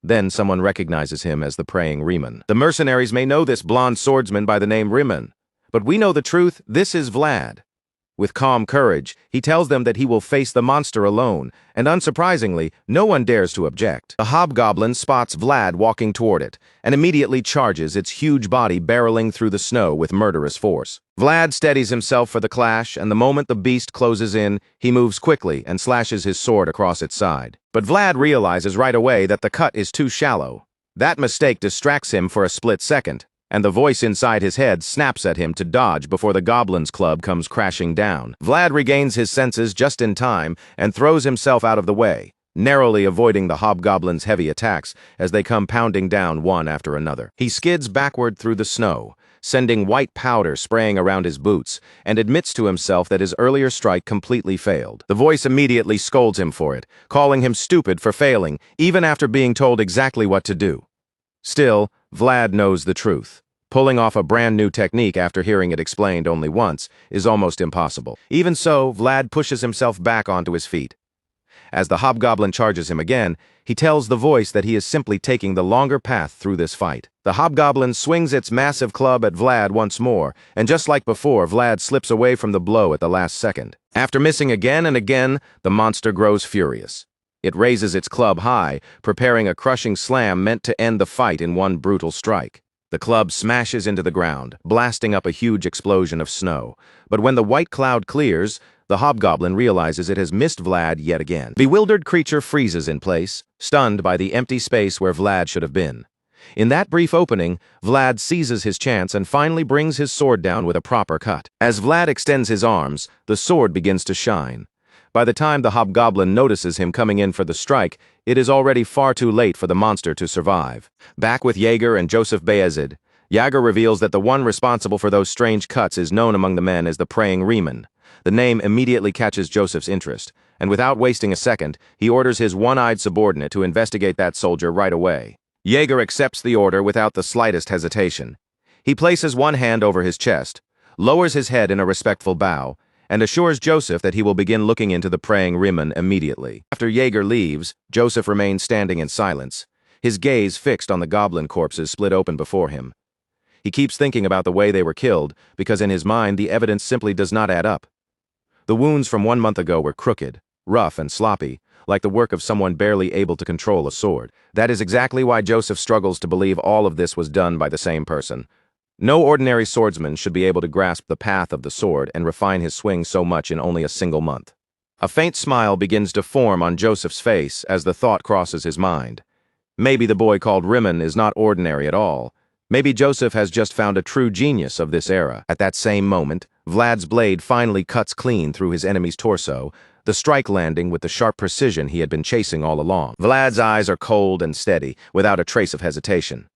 Then someone recognizes him as the praying Riemann. The mercenaries may know this blonde swordsman by the name Riemann, but we know the truth, this is Vlad. With calm courage, he tells them that he will face the monster alone, and unsurprisingly, no one dares to object. The hobgoblin spots Vlad walking toward it, and immediately charges, its huge body barreling through the snow with murderous force. Vlad steadies himself for the clash, and the moment the beast closes in, he moves quickly and slashes his sword across its side. But Vlad realizes right away that the cut is too shallow. That mistake distracts him for a split second, and the voice inside his head snaps at him to dodge before the goblin's club comes crashing down. Vlad regains his senses just in time and throws himself out of the way, narrowly avoiding the hobgoblin's heavy attacks as they come pounding down one after another. He skids backward through the snow, sending white powder spraying around his boots, and admits to himself that his earlier strike completely failed. The voice immediately scolds him for it, calling him stupid for failing, even after being told exactly what to do. Still, Vlad knows the truth. Pulling off a brand new technique after hearing it explained only once is almost impossible. Even so, Vlad pushes himself back onto his feet. As the hobgoblin charges him again, he tells the voice that he is simply taking the longer path through this fight. The hobgoblin swings its massive club at Vlad once more, and just like before, Vlad slips away from the blow at the last second. After missing again and again, the monster grows furious. It raises its club high, preparing a crushing slam meant to end the fight in one brutal strike. The club smashes into the ground, blasting up a huge explosion of snow. But when the white cloud clears, the hobgoblin realizes it has missed Vlad yet again. The bewildered creature freezes in place, stunned by the empty space where Vlad should have been. In that brief opening, Vlad seizes his chance and finally brings his sword down with a proper cut. As Vlad extends his arms, the sword begins to shine. By the time the hobgoblin notices him coming in for the strike, it is already far too late for the monster to survive. Back with Jaeger and Joseph Bayezid, Jaeger reveals that the one responsible for those strange cuts is known among the men as the Praying Riemann. The name immediately catches Joseph's interest, and without wasting a second, he orders his one-eyed subordinate to investigate that soldier right away. Jaeger accepts the order without the slightest hesitation. He places one hand over his chest, lowers his head in a respectful bow, and assures Joseph that he will begin looking into the Praying Riemann immediately. After Jaeger leaves, Joseph remains standing in silence, his gaze fixed on the goblin corpses split open before him. He keeps thinking about the way they were killed, because in his mind the evidence simply does not add up. The wounds from 1 month ago were crooked, rough, and sloppy, like the work of someone barely able to control a sword. That is exactly why Joseph struggles to believe all of this was done by the same person. No ordinary swordsman should be able to grasp the path of the sword and refine his swing so much in only a single month. A faint smile begins to form on Joseph's face as the thought crosses his mind. Maybe the boy called Riemann is not ordinary at all. Maybe Joseph has just found a true genius of this era. At that same moment, Vlad's blade finally cuts clean through his enemy's torso, the strike landing with the sharp precision he had been chasing all along. Vlad's eyes are cold and steady, without a trace of hesitation.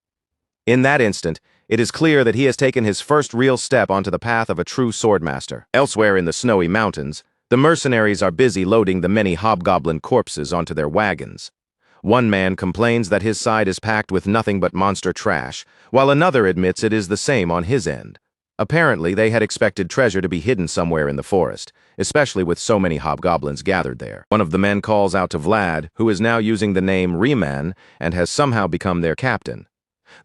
In that instant, it is clear that he has taken his first real step onto the path of a true swordmaster. Elsewhere in the snowy mountains, the mercenaries are busy loading the many hobgoblin corpses onto their wagons. One man complains that his side is packed with nothing but monster trash, while another admits it is the same on his end. Apparently, they had expected treasure to be hidden somewhere in the forest, especially with so many hobgoblins gathered there. One of the men calls out to Vlad, who is now using the name Riemann and has somehow become their captain.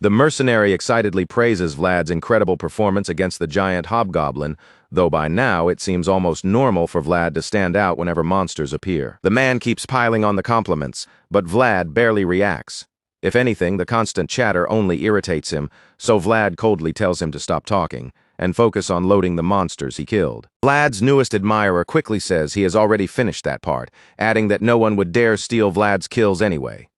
The mercenary excitedly praises Vlad's incredible performance against the giant hobgoblin, though by now it seems almost normal for Vlad to stand out whenever monsters appear. The man keeps piling on the compliments, but Vlad barely reacts. If anything, the constant chatter only irritates him, so Vlad coldly tells him to stop talking and focus on loading the monsters he killed. Vlad's newest admirer quickly says he has already finished that part, adding that no one would dare steal Vlad's kills anyway.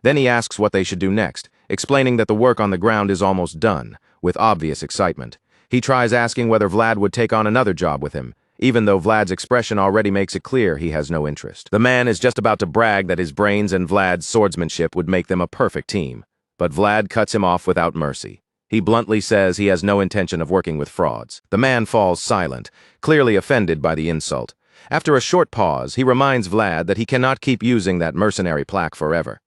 Then he asks what they should do next, explaining that the work on the ground is almost done, with obvious excitement. He tries asking whether Vlad would take on another job with him, even though Vlad's expression already makes it clear he has no interest. The man is just about to brag that his brains and Vlad's swordsmanship would make them a perfect team, but Vlad cuts him off without mercy. He bluntly says he has no intention of working with frauds. The man falls silent, clearly offended by the insult. After a short pause, he reminds Vlad that he cannot keep using that mercenary plaque forever.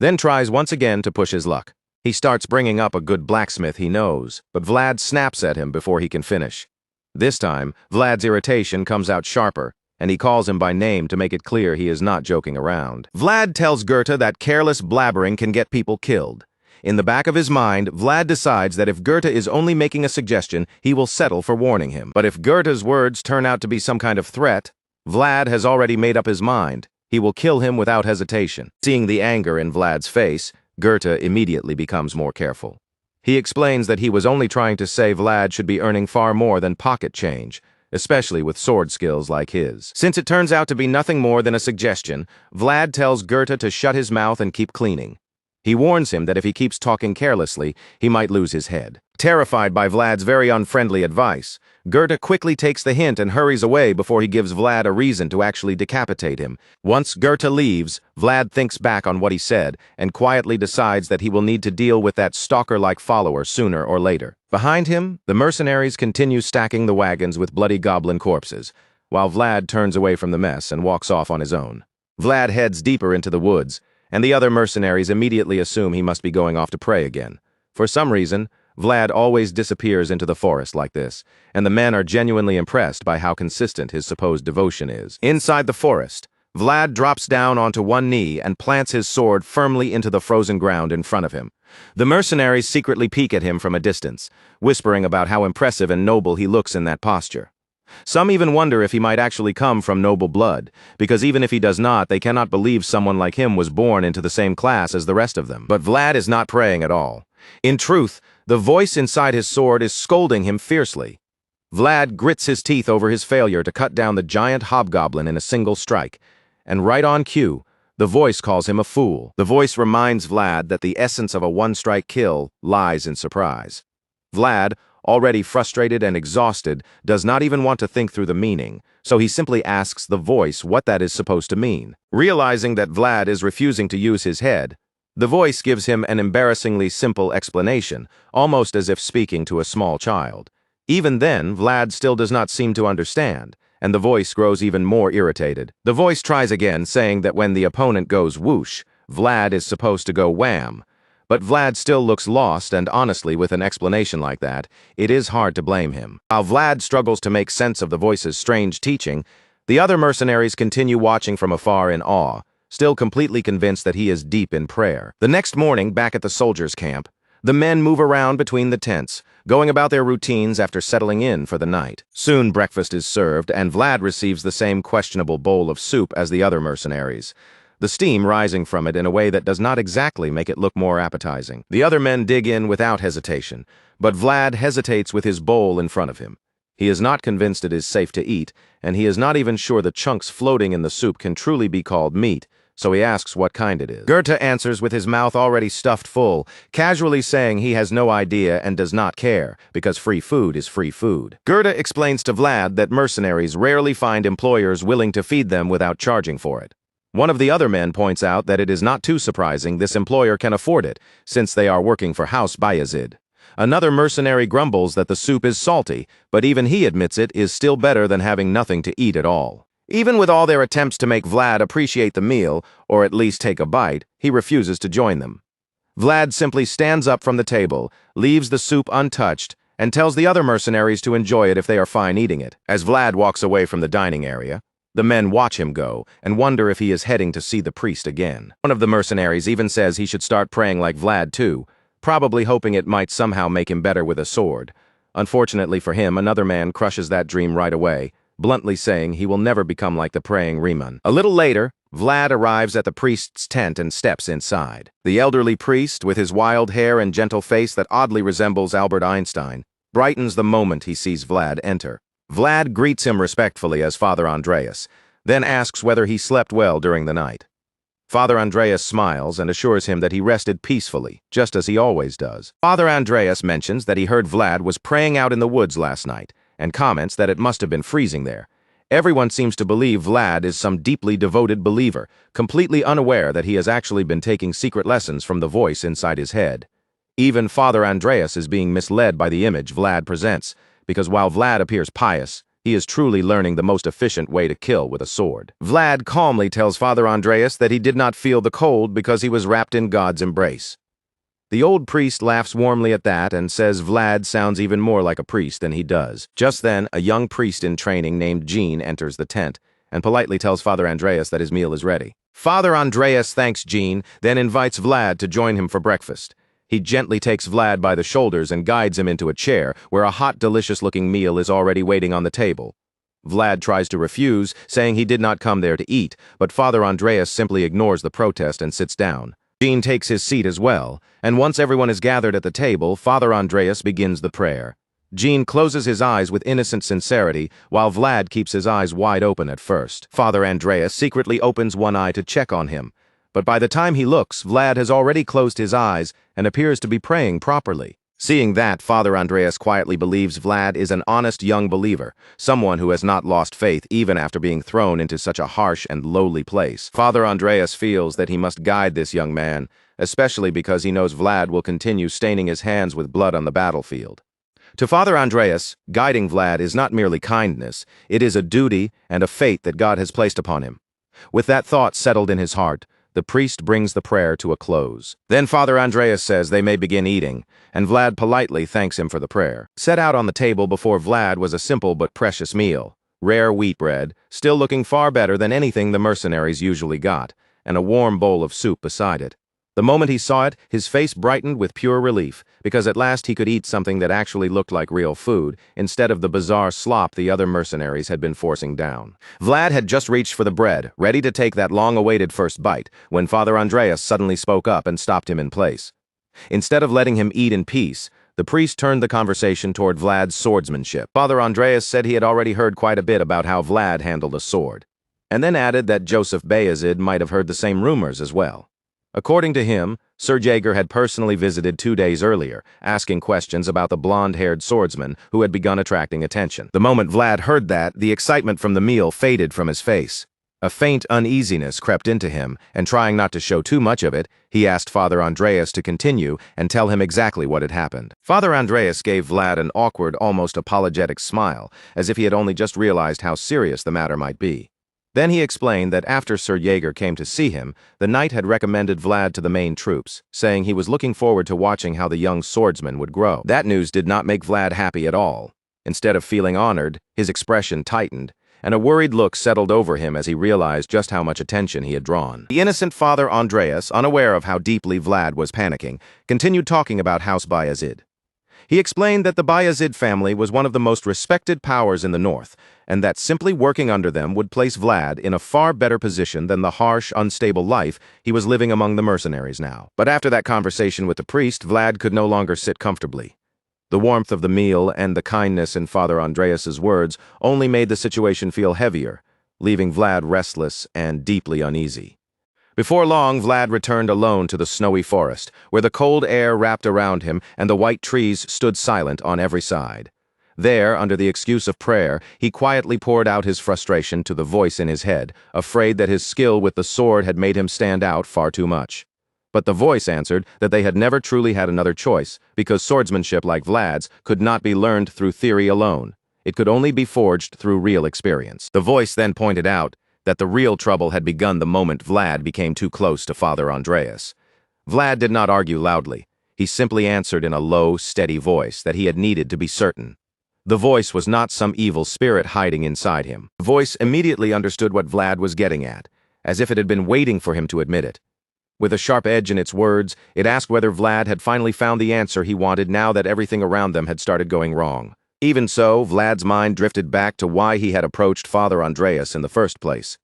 Then tries once again to push his luck. He starts bringing up a good blacksmith he knows, but Vlad snaps at him before he can finish. This time, Vlad's irritation comes out sharper, and he calls him by name to make it clear he is not joking around. Vlad tells Goethe that careless blabbering can get people killed. In the back of his mind, Vlad decides that if Goethe is only making a suggestion, he will settle for warning him. But if Goethe's words turn out to be some kind of threat, Vlad has already made up his mind. He will kill him without hesitation. Seeing the anger in Vlad's face, Goethe immediately becomes more careful. He explains that he was only trying to say Vlad should be earning far more than pocket change, especially with sword skills like his. Since it turns out to be nothing more than a suggestion, Vlad tells Goethe to shut his mouth and keep cleaning. He warns him that if he keeps talking carelessly, he might lose his head. Terrified by Vlad's very unfriendly advice, Goethe quickly takes the hint and hurries away before he gives Vlad a reason to actually decapitate him. Once Goethe leaves, Vlad thinks back on what he said and quietly decides that he will need to deal with that stalker-like follower sooner or later. Behind him, the mercenaries continue stacking the wagons with bloody goblin corpses, while Vlad turns away from the mess and walks off on his own. Vlad heads deeper into the woods, and the other mercenaries immediately assume he must be going off to prey again. For some reason, Vlad always disappears into the forest like this, and the men are genuinely impressed by how consistent his supposed devotion is. Inside the forest, Vlad drops down onto one knee and plants his sword firmly into the frozen ground in front of him. The mercenaries secretly peek at him from a distance, whispering about how impressive and noble he looks in that posture. Some even wonder if he might actually come from noble blood, because even if he does not, they cannot believe someone like him was born into the same class as the rest of them. But Vlad is not praying at all. In truth, the voice inside his sword is scolding him fiercely. Vlad grits his teeth over his failure to cut down the giant hobgoblin in a single strike, and right on cue, The voice calls him a fool. The voice reminds Vlad that the essence of a one-strike kill lies in surprise. Vlad, already frustrated and exhausted, does not even want to think through the meaning, so he simply asks the voice what that is supposed to mean. Realizing that Vlad is refusing to use his head, the voice gives him an embarrassingly simple explanation, almost as if speaking to a small child. Even then, Vlad still does not seem to understand, and the voice grows even more irritated. The voice tries again, saying that when the opponent goes whoosh, Vlad is supposed to go wham. But Vlad still looks lost, and honestly, with an explanation like that, it is hard to blame him. While Vlad struggles to make sense of the voice's strange teaching, the other mercenaries continue watching from afar in awe, still completely convinced that he is deep in prayer. The next morning, back at the soldiers' camp, the men move around between the tents, going about their routines after settling in for the night. Soon breakfast is served, and Vlad receives the same questionable bowl of soup as the other mercenaries, the steam rising from it in a way that does not exactly make it look more appetizing. The other men dig in without hesitation, but Vlad hesitates with his bowl in front of him. He is not convinced it is safe to eat, and he is not even sure the chunks floating in the soup can truly be called meat, so he asks what kind it is. Goethe answers with his mouth already stuffed full, casually saying he has no idea and does not care, because free food is free food. Goethe explains to Vlad that mercenaries rarely find employers willing to feed them without charging for it. One of the other men points out that it is not too surprising this employer can afford it, since they are working for House Bayezid. Another mercenary grumbles that the soup is salty, but even he admits it is still better than having nothing to eat at all. Even with all their attempts to make Vlad appreciate the meal, or at least take a bite, he refuses to join them. Vlad simply stands up from the table, leaves the soup untouched, and tells the other mercenaries to enjoy it if they are fine eating it. As Vlad walks away from the dining area, the men watch him go and wonder if he is heading to see the priest again. One of the mercenaries even says he should start praying like Vlad too, probably hoping it might somehow make him better with a sword. Unfortunately for him, another man crushes that dream right away, bluntly saying he will never become like the praying Riemann. A little later, Vlad arrives at the priest's tent and steps inside. The elderly priest, with his wild hair and gentle face that oddly resembles Albert Einstein, brightens the moment he sees Vlad enter. Vlad greets him respectfully as Father Andreas, then asks whether he slept well during the night. Father Andreas smiles and assures him that he rested peacefully, just as he always does. Father Andreas mentions that he heard Vlad was praying out in the woods last night, and comments that it must have been freezing there. Everyone seems to believe Vlad is some deeply devoted believer, completely unaware that he has actually been taking secret lessons from the voice inside his head. Even Father Andreas is being misled by the image Vlad presents, because while Vlad appears pious, he is truly learning the most efficient way to kill with a sword. Vlad calmly tells Father Andreas that he did not feel the cold because he was wrapped in God's embrace. The old priest laughs warmly at that and says Vlad sounds even more like a priest than he does. Just then, a young priest in training named Jean enters the tent and politely tells Father Andreas that his meal is ready. Father Andreas thanks Jean, then invites Vlad to join him for breakfast. He gently takes Vlad by the shoulders and guides him into a chair where a hot, delicious-looking meal is already waiting on the table. Vlad tries to refuse, saying he did not come there to eat, but Father Andreas simply ignores the protest and sits down. Jean takes his seat as well, and once everyone is gathered at the table, Father Andreas begins the prayer. Jean closes his eyes with innocent sincerity, while Vlad keeps his eyes wide open at first. Father Andreas secretly opens one eye to check on him, but by the time he looks, Vlad has already closed his eyes and appears to be praying properly. Seeing that, Father Andreas quietly believes Vlad is an honest young believer, someone who has not lost faith even after being thrown into such a harsh and lowly place. Father Andreas feels that he must guide this young man, especially because he knows Vlad will continue staining his hands with blood on the battlefield. To Father Andreas, guiding Vlad is not merely kindness, it is a duty and a fate that God has placed upon him. With that thought settled in his heart, the priest brings the prayer to a close. Then Father Andreas says they may begin eating, and Vlad politely thanks him for the prayer. Set out on the table before Vlad was a simple but precious meal. Rare wheat bread, still looking far better than anything the mercenaries usually got, and a warm bowl of soup beside it. The moment he saw it, his face brightened with pure relief, because at last he could eat something that actually looked like real food, instead of the bizarre slop the other mercenaries had been forcing down. Vlad had just reached for the bread, ready to take that long-awaited first bite, when Father Andreas suddenly spoke up and stopped him in place. Instead of letting him eat in peace, the priest turned the conversation toward Vlad's swordsmanship. Father Andreas said he had already heard quite a bit about how Vlad handled a sword. and then added that Joseph Bayezid might have heard the same rumors as well. According to him, Sir Jaeger had personally visited 2 days earlier, asking questions about the blonde-haired swordsman who had begun attracting attention. The moment Vlad heard that, the excitement from the meal faded from his face. A faint uneasiness crept into him, and trying not to show too much of it, he asked Father Andreas to continue and tell him exactly what had happened. Father Andreas gave Vlad an awkward, almost apologetic smile, as if he had only just realized how serious the matter might be. Then he explained that after Sir Jaeger came to see him, the knight had recommended Vlad to the main troops, saying he was looking forward to watching how the young swordsman would grow. That news did not make Vlad happy at all. Instead of feeling honored, his expression tightened, and a worried look settled over him as he realized just how much attention he had drawn. The innocent Father Andreas, unaware of how deeply Vlad was panicking, continued talking about House Bayezid. He explained that the Bayezid family was one of the most respected powers in the north, and that simply working under them would place Vlad in a far better position than the harsh, unstable life he was living among the mercenaries now. But after that conversation with the priest, Vlad could no longer sit comfortably. The warmth of the meal and the kindness in Father Andreas's words only made the situation feel heavier, leaving Vlad restless and deeply uneasy. Before long, Vlad returned alone to the snowy forest, where the cold air wrapped around him and the white trees stood silent on every side. There, under the excuse of prayer, he quietly poured out his frustration to the voice in his head, afraid that his skill with the sword had made him stand out far too much. But the voice answered that they had never truly had another choice, because swordsmanship like Vlad's could not be learned through theory alone. It could only be forged through real experience. The voice then pointed out that the real trouble had begun the moment Vlad became too close to Father Andreas. Vlad did not argue loudly. He simply answered in a low, steady voice that he had needed to be certain. The voice was not some evil spirit hiding inside him. The voice immediately understood what Vlad was getting at, as if it had been waiting for him to admit it. With a sharp edge in its words, it asked whether Vlad had finally found the answer he wanted now that everything around them had started going wrong. Even so, Vlad's mind drifted back to why he had approached Father Andreas in the first place.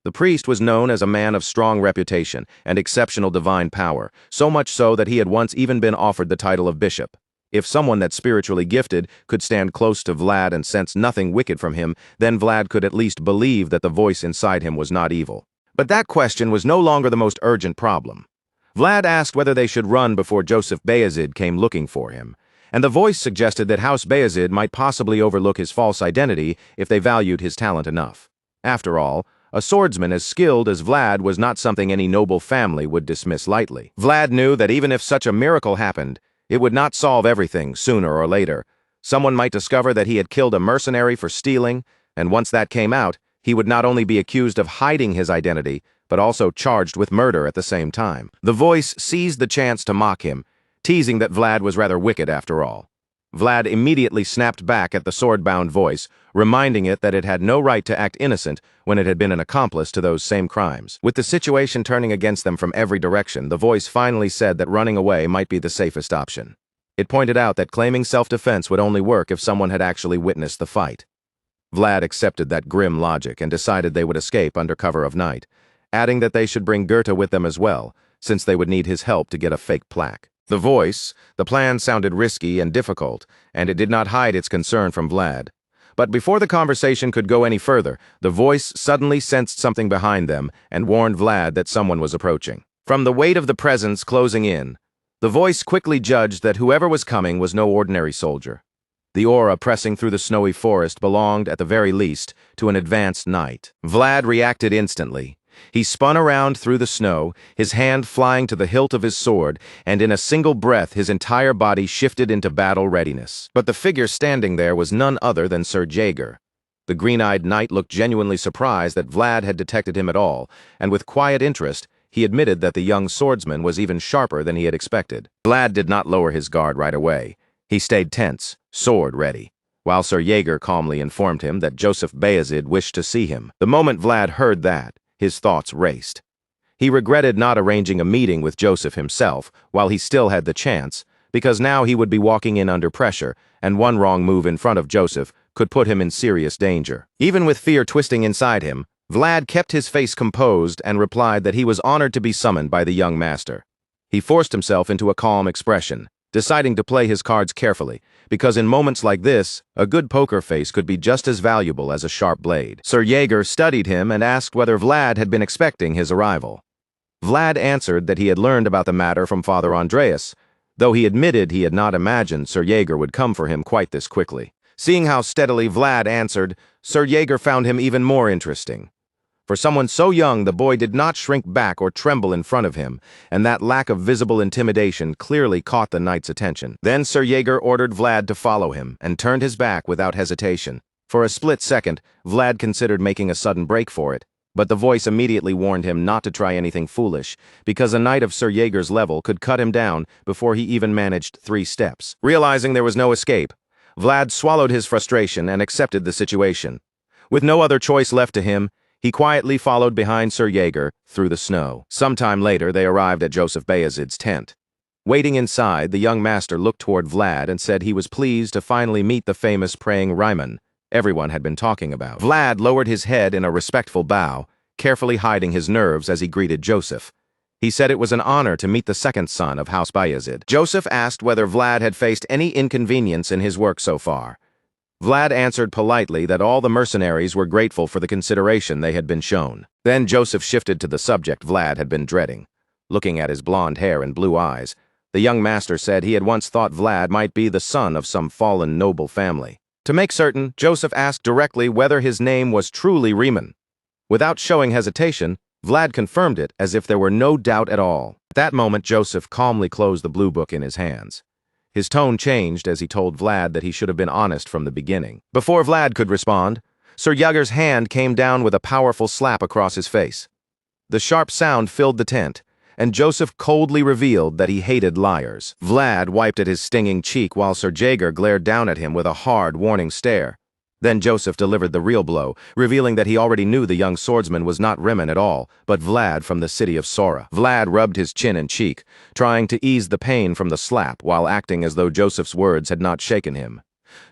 The priest was known as a man of strong reputation and exceptional divine power, so much so that he had once even been offered the title of bishop. If someone that's spiritually gifted could stand close to Vlad and sense nothing wicked from him, then Vlad could at least believe that the voice inside him was not evil. But that question was no longer the most urgent problem. Vlad asked whether they should run before Joseph Bayezid came looking for him, and the voice suggested that House Bayezid might possibly overlook his false identity if they valued his talent enough. After all, a swordsman as skilled as Vlad was not something any noble family would dismiss lightly. Vlad knew that even if such a miracle happened, it would not solve everything sooner or later. Someone might discover that he had killed a mercenary for stealing, and once that came out, he would not only be accused of hiding his identity, but also charged with murder at the same time. The voice seized the chance to mock him, teasing that Vlad was rather wicked after all. Vlad immediately snapped back at the sword-bound voice, reminding it that it had no right to act innocent when it had been an accomplice to those same crimes. With the situation turning against them from every direction, the voice finally said that running away might be the safest option. It pointed out that claiming self-defense would only work if someone had actually witnessed the fight. Vlad accepted that grim logic and decided they would escape under cover of night, adding that they should bring Goethe with them as well, since they would need his help to get a fake plaque. The plan sounded risky and difficult, and it did not hide its concern from Vlad. But before the conversation could go any further, the voice suddenly sensed something behind them and warned Vlad that someone was approaching. From the weight of the presence closing in, the voice quickly judged that whoever was coming was no ordinary soldier. The aura pressing through the snowy forest belonged, at the very least, to an advanced knight. Vlad reacted instantly. He spun around through the snow, his hand flying to the hilt of his sword, and in a single breath his entire body shifted into battle readiness. But the figure standing there was none other than Sir Jaeger. The green-eyed knight looked genuinely surprised that Vlad had detected him at all, and with quiet interest, he admitted that the young swordsman was even sharper than he had expected. Vlad did not lower his guard right away. He stayed tense, sword ready, while Sir Jaeger calmly informed him that Joseph Bayezid wished to see him. The moment Vlad heard that, his thoughts raced. He regretted not arranging a meeting with Joseph himself while he still had the chance, because now he would be walking in under pressure, and one wrong move in front of Joseph could put him in serious danger. Even with fear twisting inside him, Vlad kept his face composed and replied that he was honored to be summoned by the young master. He forced himself into a calm expression, deciding to play his cards carefully, because in moments like this, a good poker face could be just as valuable as a sharp blade. Sir Jaeger studied him and asked whether Vlad had been expecting his arrival. Vlad answered that he had learned about the matter from Father Andreas, though he admitted he had not imagined Sir Jaeger would come for him quite this quickly. Seeing how steadily Vlad answered, Sir Jaeger found him even more interesting. For someone so young, the boy did not shrink back or tremble in front of him, and that lack of visible intimidation clearly caught the knight's attention. Then Sir Jaeger ordered Vlad to follow him, and turned his back without hesitation. For a split second, Vlad considered making a sudden break for it, but the voice immediately warned him not to try anything foolish, because a knight of Sir Jaeger's level could cut him down before he even managed 3 steps. Realizing there was no escape, Vlad swallowed his frustration and accepted the situation. With no other choice left to him, he quietly followed behind Sir Jaeger through the snow. Sometime later, they arrived at Joseph Bayezid's tent. Waiting inside, the young master looked toward Vlad and said he was pleased to finally meet the famous praying Raiman everyone had been talking about. Vlad lowered his head in a respectful bow, carefully hiding his nerves as he greeted Joseph. He said it was an honor to meet the second son of House Bayezid. Joseph asked whether Vlad had faced any inconvenience in his work so far. Vlad answered politely that all the mercenaries were grateful for the consideration they had been shown. Then Joseph shifted to the subject Vlad had been dreading. Looking at his blonde hair and blue eyes, the young master said he had once thought Vlad might be the son of some fallen noble family. To make certain, Joseph asked directly whether his name was truly Riemann. Without showing hesitation, Vlad confirmed it as if there were no doubt at all. At that moment, Joseph calmly closed the blue book in his hands. His tone changed as he told Vlad that he should have been honest from the beginning. Before Vlad could respond, Sir Jaeger's hand came down with a powerful slap across his face. The sharp sound filled the tent, and Joseph coldly revealed that he hated liars. Vlad wiped at his stinging cheek while Sir Jaeger glared down at him with a hard, warning stare. Then Joseph delivered the real blow, revealing that he already knew the young swordsman was not Riemann at all, but Vlad from the city of Sora. Vlad rubbed his chin and cheek, trying to ease the pain from the slap while acting as though Joseph's words had not shaken him.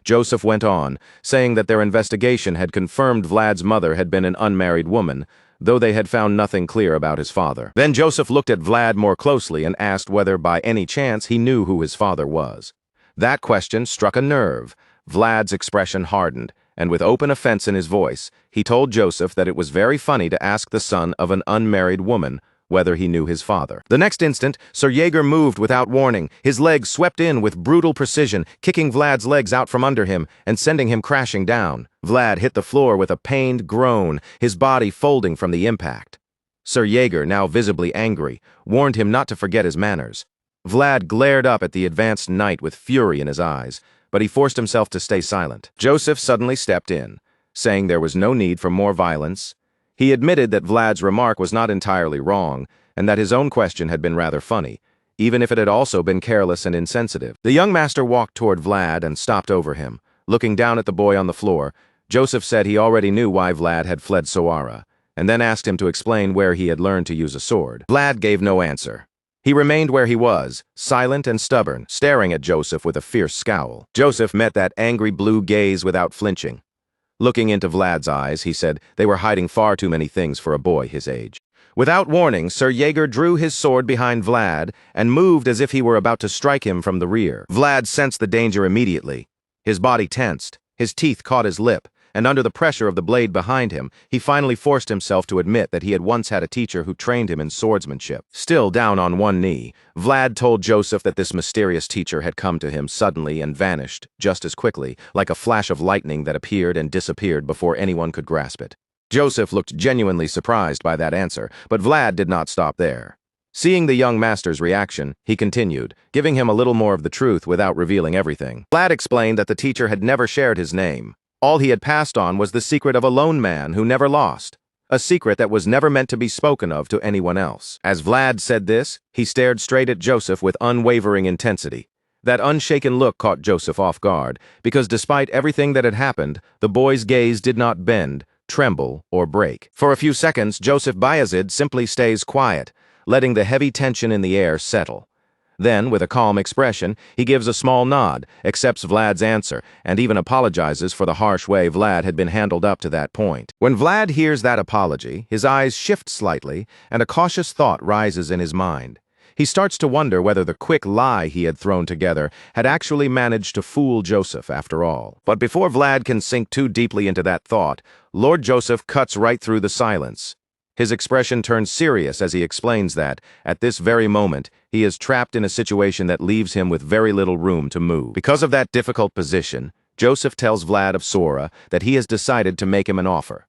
Joseph went on, saying that their investigation had confirmed Vlad's mother had been an unmarried woman, though they had found nothing clear about his father. Then Joseph looked at Vlad more closely and asked whether by any chance he knew who his father was. That question struck a nerve. Vlad's expression hardened, and with open offense in his voice, he told Joseph that it was very funny to ask the son of an unmarried woman whether he knew his father. The next instant, Sir Jaeger moved without warning. His legs swept in with brutal precision, kicking Vlad's legs out from under him and sending him crashing down. Vlad hit the floor with a pained groan, his body folding from the impact. Sir Jaeger, now visibly angry, warned him not to forget his manners. Vlad glared up at the advanced knight with fury in his eyes, but he forced himself to stay silent. Joseph suddenly stepped in, saying there was no need for more violence. He admitted that Vlad's remark was not entirely wrong, and that his own question had been rather funny, even if it had also been careless and insensitive. The young master walked toward Vlad and stopped over him. Looking down at the boy on the floor, Joseph said he already knew why Vlad had fled Soara, and then asked him to explain where he had learned to use a sword. Vlad gave no answer. He remained where he was, silent and stubborn, staring at Joseph with a fierce scowl. Joseph met that angry blue gaze without flinching. Looking into Vlad's eyes, he said they were hiding far too many things for a boy his age. Without warning, Sir Jaeger drew his sword behind Vlad and moved as if he were about to strike him from the rear. Vlad sensed the danger immediately. His body tensed, his teeth caught his lip, and under the pressure of the blade behind him, he finally forced himself to admit that he had once had a teacher who trained him in swordsmanship. Still down on one knee, Vlad told Joseph that this mysterious teacher had come to him suddenly and vanished, just as quickly, like a flash of lightning that appeared and disappeared before anyone could grasp it. Joseph looked genuinely surprised by that answer, but Vlad did not stop there. Seeing the young master's reaction, he continued, giving him a little more of the truth without revealing everything. Vlad explained that the teacher had never shared his name. All he had passed on was the secret of a lone man who never lost, a secret that was never meant to be spoken of to anyone else. As Vlad said this, he stared straight at Joseph with unwavering intensity. That unshaken look caught Joseph off guard, because despite everything that had happened, the boy's gaze did not bend, tremble, or break. For a few seconds, Joseph Bayezid simply stays quiet, letting the heavy tension in the air settle. Then, with a calm expression, he gives a small nod, accepts Vlad's answer, and even apologizes for the harsh way Vlad had been handled up to that point. When Vlad hears that apology, his eyes shift slightly, and a cautious thought rises in his mind. He starts to wonder whether the quick lie he had thrown together had actually managed to fool Joseph after all. But before Vlad can sink too deeply into that thought, Lord Joseph cuts right through the silence. His expression turns serious as he explains that, at this very moment, he is trapped in a situation that leaves him with very little room to move. Because of that difficult position, Joseph tells Vlad of Sora that he has decided to make him an offer.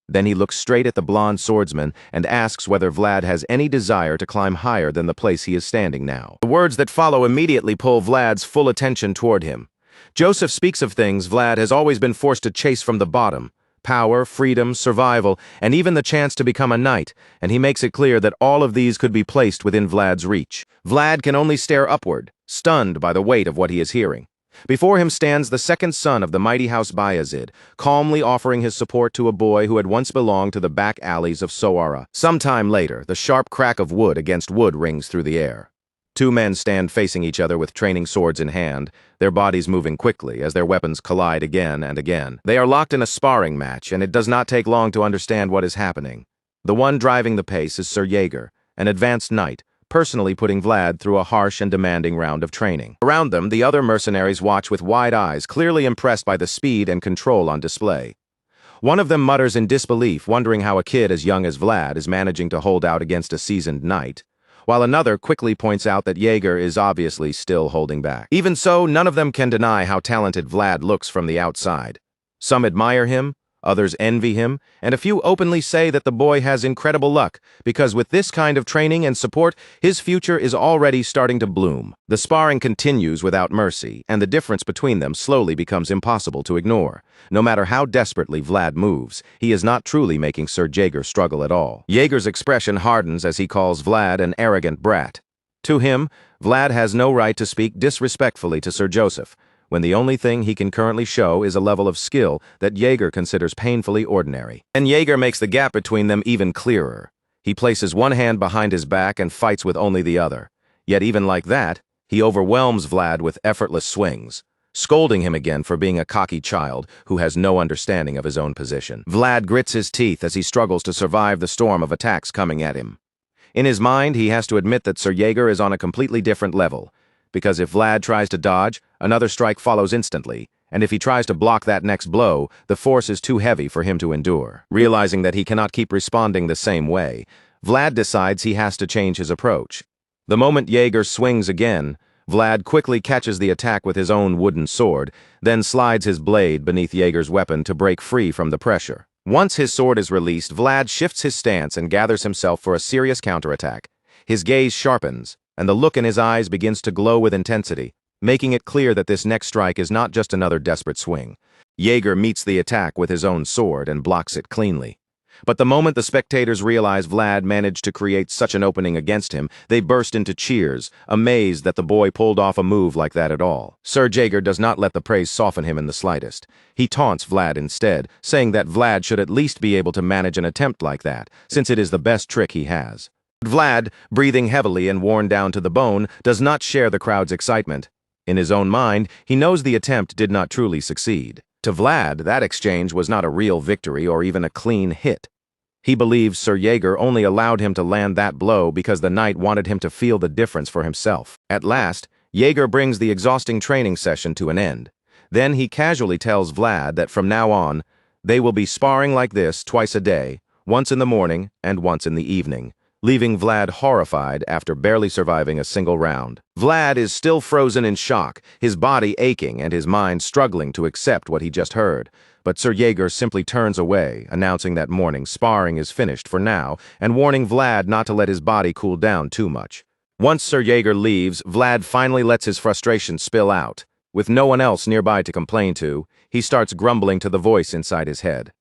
Then he looks straight at the blonde swordsman and asks whether Vlad has any desire to climb higher than the place he is standing now. The words that follow immediately pull Vlad's full attention toward him. Joseph speaks of things Vlad has always been forced to chase from the bottom: power, freedom, survival, and even the chance to become a knight, and he makes it clear that all of these could be placed within Vlad's reach. Vlad can only stare upward, stunned by the weight of what he is hearing. Before him stands the second son of the mighty house Bayezid, calmly offering his support to a boy who had once belonged to the back alleys of Soara. Some time later, the sharp crack of wood against wood rings through the air. Two men stand facing each other with training swords in hand, their bodies moving quickly as their weapons collide again and again. They are locked in a sparring match, and it does not take long to understand what is happening. The one driving the pace is Sir Jaeger, an advanced knight, personally putting Vlad through a harsh and demanding round of training. Around them, the other mercenaries watch with wide eyes, clearly impressed by the speed and control on display. One of them mutters in disbelief, wondering how a kid as young as Vlad is managing to hold out against a seasoned knight, while another quickly points out that Jaeger is obviously still holding back. Even so, none of them can deny how talented Vlad looks from the outside. Some admire him, others envy him, and a few openly say that the boy has incredible luck, because with this kind of training and support, his future is already starting to bloom. The sparring continues without mercy, and the difference between them slowly becomes impossible to ignore. No matter how desperately Vlad moves, he is not truly making Sir Jaeger struggle at all. Jaeger's expression hardens as he calls Vlad an arrogant brat. To him, Vlad has no right to speak disrespectfully to Sir Joseph, when the only thing he can currently show is a level of skill that Jaeger considers painfully ordinary. And Jaeger makes the gap between them even clearer. He places one hand behind his back and fights with only the other. Yet even like that, he overwhelms Vlad with effortless swings, scolding him again for being a cocky child who has no understanding of his own position. Vlad grits his teeth as he struggles to survive the storm of attacks coming at him. In his mind, he has to admit that Sir Jaeger is on a completely different level, because if Vlad tries to dodge, another strike follows instantly, and if he tries to block that next blow, the force is too heavy for him to endure. Realizing that he cannot keep responding the same way, Vlad decides he has to change his approach. The moment Jaeger swings again, Vlad quickly catches the attack with his own wooden sword, then slides his blade beneath Jaeger's weapon to break free from the pressure. Once his sword is released, Vlad shifts his stance and gathers himself for a serious counterattack. His gaze sharpens, and the look in his eyes begins to glow with intensity, making it clear that this next strike is not just another desperate swing. Jaeger meets the attack with his own sword and blocks it cleanly. But the moment the spectators realize Vlad managed to create such an opening against him, they burst into cheers, amazed that the boy pulled off a move like that at all. Sir Jaeger does not let the praise soften him in the slightest. He taunts Vlad instead, saying that Vlad should at least be able to manage an attempt like that, since it is the best trick he has. Vlad, breathing heavily and worn down to the bone, does not share the crowd's excitement. In his own mind, he knows the attempt did not truly succeed. To Vlad, that exchange was not a real victory or even a clean hit. He believes Sir Jaeger only allowed him to land that blow because the knight wanted him to feel the difference for himself. At last, Jaeger brings the exhausting training session to an end. Then he casually tells Vlad that from now on, they will be sparring like this twice a day, once in the morning and once in the evening, leaving Vlad horrified after barely surviving a single round. Vlad is still frozen in shock, his body aching and his mind struggling to accept what he just heard. But Sir Jaeger simply turns away, announcing that morning sparring is finished for now and warning Vlad not to let his body cool down too much. Once Sir Jaeger leaves, Vlad finally lets his frustration spill out. With no one else nearby to complain to, he starts grumbling to the voice inside his head.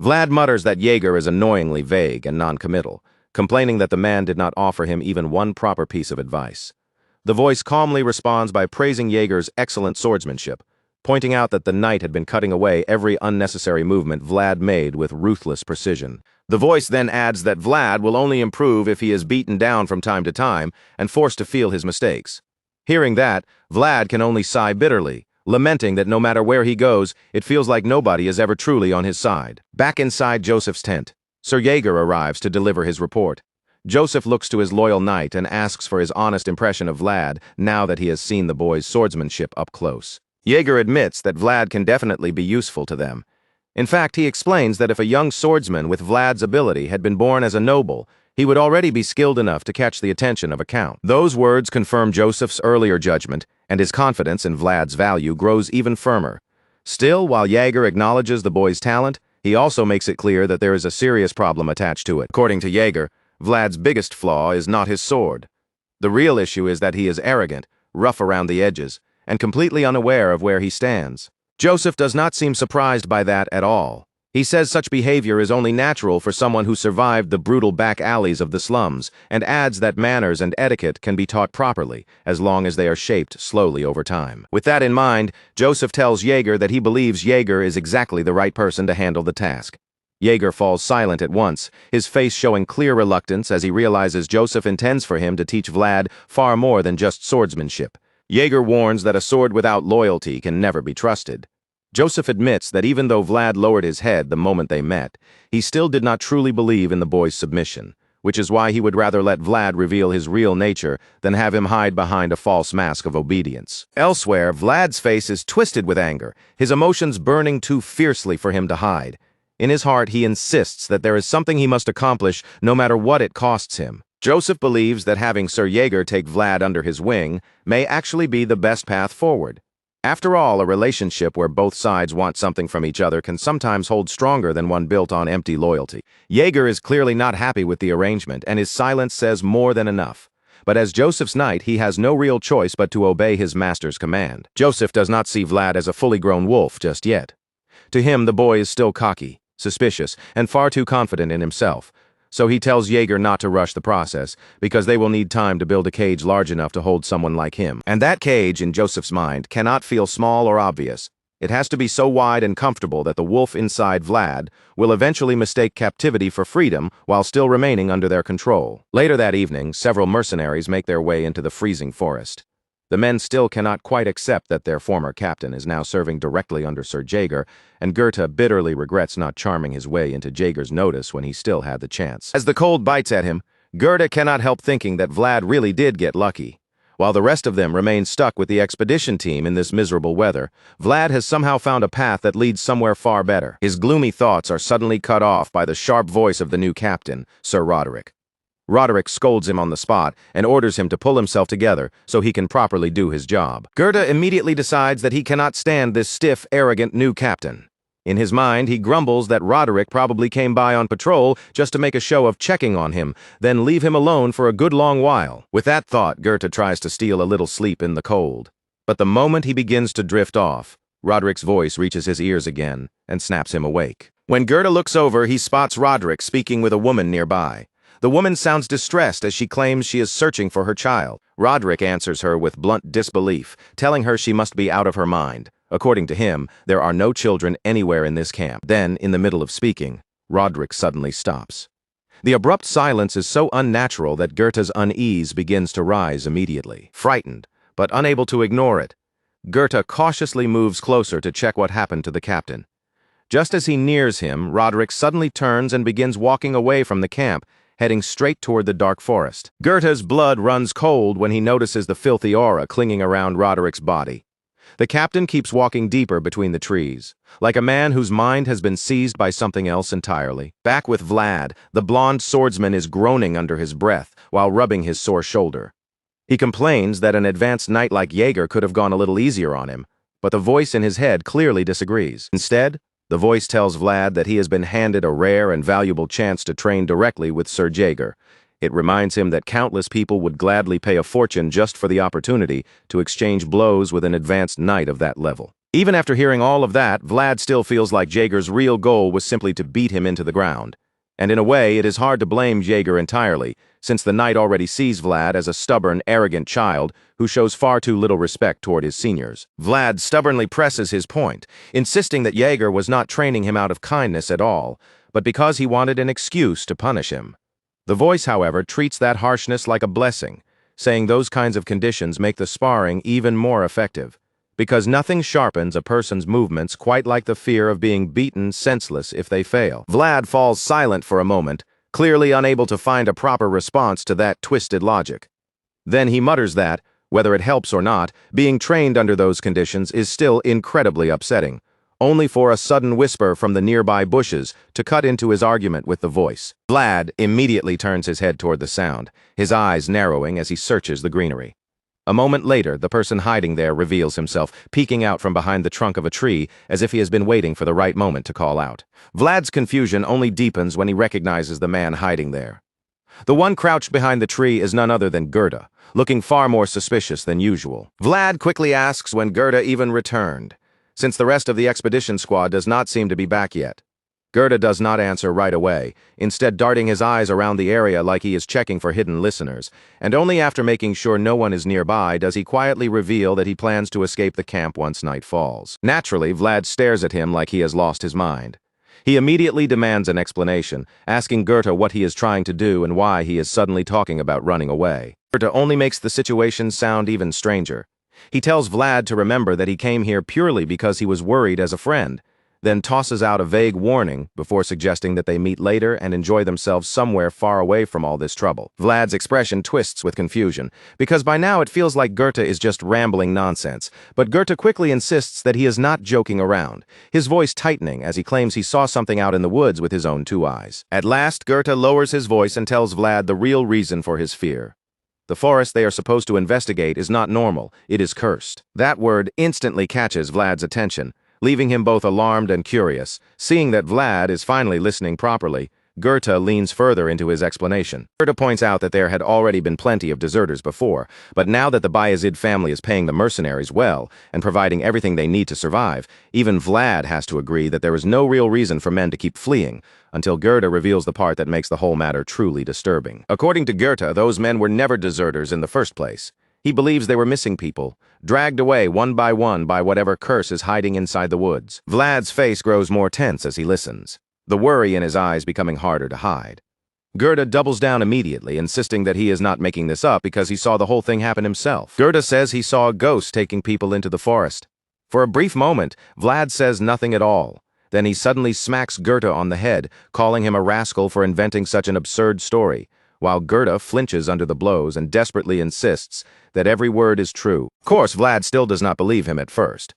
Vlad mutters that Jaeger is annoyingly vague and non-committal, complaining that the man did not offer him even one proper piece of advice. The voice calmly responds by praising Jaeger's excellent swordsmanship, pointing out that the knight had been cutting away every unnecessary movement Vlad made with ruthless precision. The voice then adds that Vlad will only improve if he is beaten down from time to time and forced to feel his mistakes. Hearing that, Vlad can only sigh bitterly, lamenting that no matter where he goes, it feels like nobody is ever truly on his side. Back inside Joseph's tent, Sir Jaeger arrives to deliver his report. Joseph looks to his loyal knight and asks for his honest impression of Vlad now that he has seen the boy's swordsmanship up close. Jaeger admits that Vlad can definitely be useful to them. In fact, he explains that if a young swordsman with Vlad's ability had been born as a noble, he would already be skilled enough to catch the attention of a count. Those words confirm Joseph's earlier judgment, and his confidence in Vlad's value grows even firmer. Still, while Jaeger acknowledges the boy's talent, he also makes it clear that there is a serious problem attached to it. According to Jaeger, Vlad's biggest flaw is not his sword. The real issue is that he is arrogant, rough around the edges, and completely unaware of where he stands. Joseph does not seem surprised by that at all. He says such behavior is only natural for someone who survived the brutal back alleys of the slums, and adds that manners and etiquette can be taught properly, as long as they are shaped slowly over time. With that in mind, Joseph tells Jaeger that he believes Jaeger is exactly the right person to handle the task. Jaeger falls silent at once, his face showing clear reluctance as he realizes Joseph intends for him to teach Vlad far more than just swordsmanship. Jaeger warns that a sword without loyalty can never be trusted. Joseph admits that even though Vlad lowered his head the moment they met, he still did not truly believe in the boy's submission, which is why he would rather let Vlad reveal his real nature than have him hide behind a false mask of obedience. Elsewhere, Vlad's face is twisted with anger, his emotions burning too fiercely for him to hide. In his heart, he insists that there is something he must accomplish no matter what it costs him. Joseph believes that having Sir Jaeger take Vlad under his wing may actually be the best path forward. After all, a relationship where both sides want something from each other can sometimes hold stronger than one built on empty loyalty. Jaeger is clearly not happy with the arrangement, and his silence says more than enough. But as Joseph's knight, he has no real choice but to obey his master's command. Joseph does not see Vlad as a fully grown wolf just yet. To him, the boy is still cocky, suspicious, and far too confident in himself. So he tells Jaeger not to rush the process, because they will need time to build a cage large enough to hold someone like him. And that cage, in Joseph's mind, cannot feel small or obvious. It has to be so wide and comfortable that the wolf inside Vlad will eventually mistake captivity for freedom while still remaining under their control. Later that evening, several mercenaries make their way into the freezing forest. The men still cannot quite accept that their former captain is now serving directly under Sir Jaeger, and Goethe bitterly regrets not charming his way into Jaeger's notice when he still had the chance. As the cold bites at him, Goethe cannot help thinking that Vlad really did get lucky. While the rest of them remain stuck with the expedition team in this miserable weather, Vlad has somehow found a path that leads somewhere far better. His gloomy thoughts are suddenly cut off by the sharp voice of the new captain, Sir Roderick. Roderick scolds him on the spot and orders him to pull himself together so he can properly do his job. Goethe immediately decides that he cannot stand this stiff, arrogant new captain. In his mind, he grumbles that Roderick probably came by on patrol just to make a show of checking on him, then leave him alone for a good long while. With that thought, Goethe tries to steal a little sleep in the cold. But the moment he begins to drift off, Roderick's voice reaches his ears again and snaps him awake. When Goethe looks over, he spots Roderick speaking with a woman nearby. The woman sounds distressed as she claims she is searching for her child. Roderick answers her with blunt disbelief, telling her she must be out of her mind. According to him, there are no children anywhere in this camp. Then, in the middle of speaking, Roderick suddenly stops. The abrupt silence is so unnatural that Goethe's unease begins to rise immediately. Frightened, but unable to ignore it, Goethe cautiously moves closer to check what happened to the captain. Just as he nears him, Roderick suddenly turns and begins walking away from the camp, heading straight toward the dark forest. Goethe's blood runs cold when he notices the filthy aura clinging around Roderick's body. The captain keeps walking deeper between the trees, like a man whose mind has been seized by something else entirely. Back with Vlad, the blond swordsman is groaning under his breath while rubbing his sore shoulder. He complains that an advanced knight like Jaeger could have gone a little easier on him, but the voice in his head clearly disagrees. Instead, the voice tells Vlad that he has been handed a rare and valuable chance to train directly with Sir Jaeger. It reminds him that countless people would gladly pay a fortune just for the opportunity to exchange blows with an advanced knight of that level. Even after hearing all of that, Vlad still feels like Jaeger's real goal was simply to beat him into the ground. And in a way, it is hard to blame Jaeger entirely, since the knight already sees Vlad as a stubborn, arrogant child who shows far too little respect toward his seniors. Vlad stubbornly presses his point, insisting that Jaeger was not training him out of kindness at all, but because he wanted an excuse to punish him. The voice, however, treats that harshness like a blessing, saying those kinds of conditions make the sparring even more effective, because nothing sharpens a person's movements quite like the fear of being beaten senseless if they fail. Vlad falls silent for a moment, clearly unable to find a proper response to that twisted logic. Then he mutters that, whether it helps or not, being trained under those conditions is still incredibly upsetting, only for a sudden whisper from the nearby bushes to cut into his argument with the voice. Vlad immediately turns his head toward the sound, his eyes narrowing as he searches the greenery. A moment later, the person hiding there reveals himself, peeking out from behind the trunk of a tree as if he has been waiting for the right moment to call out. Vlad's confusion only deepens when he recognizes the man hiding there. The one crouched behind the tree is none other than Gerda, looking far more suspicious than usual. Vlad quickly asks when Gerda even returned, since the rest of the expedition squad does not seem to be back yet. Gerda does not answer right away, instead darting his eyes around the area like he is checking for hidden listeners, and only after making sure no one is nearby does he quietly reveal that he plans to escape the camp once night falls. Naturally, Vlad stares at him like he has lost his mind. He immediately demands an explanation, asking Gerda what he is trying to do and why he is suddenly talking about running away. Gerda only makes the situation sound even stranger. He tells Vlad to remember that he came here purely because he was worried as a friend, then tosses out a vague warning before suggesting that they meet later and enjoy themselves somewhere far away from all this trouble. Vlad's expression twists with confusion, because by now it feels like Gerda is just rambling nonsense, but Gerda quickly insists that he is not joking around, his voice tightening as he claims he saw something out in the woods with his own 2 eyes. At last, Gerda lowers his voice and tells Vlad the real reason for his fear. The forest they are supposed to investigate is not normal, it is cursed. That word instantly catches Vlad's attention, leaving him both alarmed and curious. Seeing that Vlad is finally listening properly, Gerda leans further into his explanation. Gerda points out that there had already been plenty of deserters before, but now that the Bayezid family is paying the mercenaries well and providing everything they need to survive, even Vlad has to agree that there is no real reason for men to keep fleeing, until Gerda reveals the part that makes the whole matter truly disturbing. According to Gerda, those men were never deserters in the first place. He believes they were missing people, dragged away one by whatever curse is hiding inside the woods. Vlad's face grows more tense as he listens, the worry in his eyes becoming harder to hide. Gerda doubles down immediately, insisting that he is not making this up because he saw the whole thing happen himself. Gerda says he saw a ghost taking people into the forest. For a brief moment, Vlad says nothing at all. Then he suddenly smacks Gerda on the head, calling him a rascal for inventing such an absurd story, while Gerda flinches under the blows and desperately insists that every word is true. Of course, Vlad still does not believe him at first.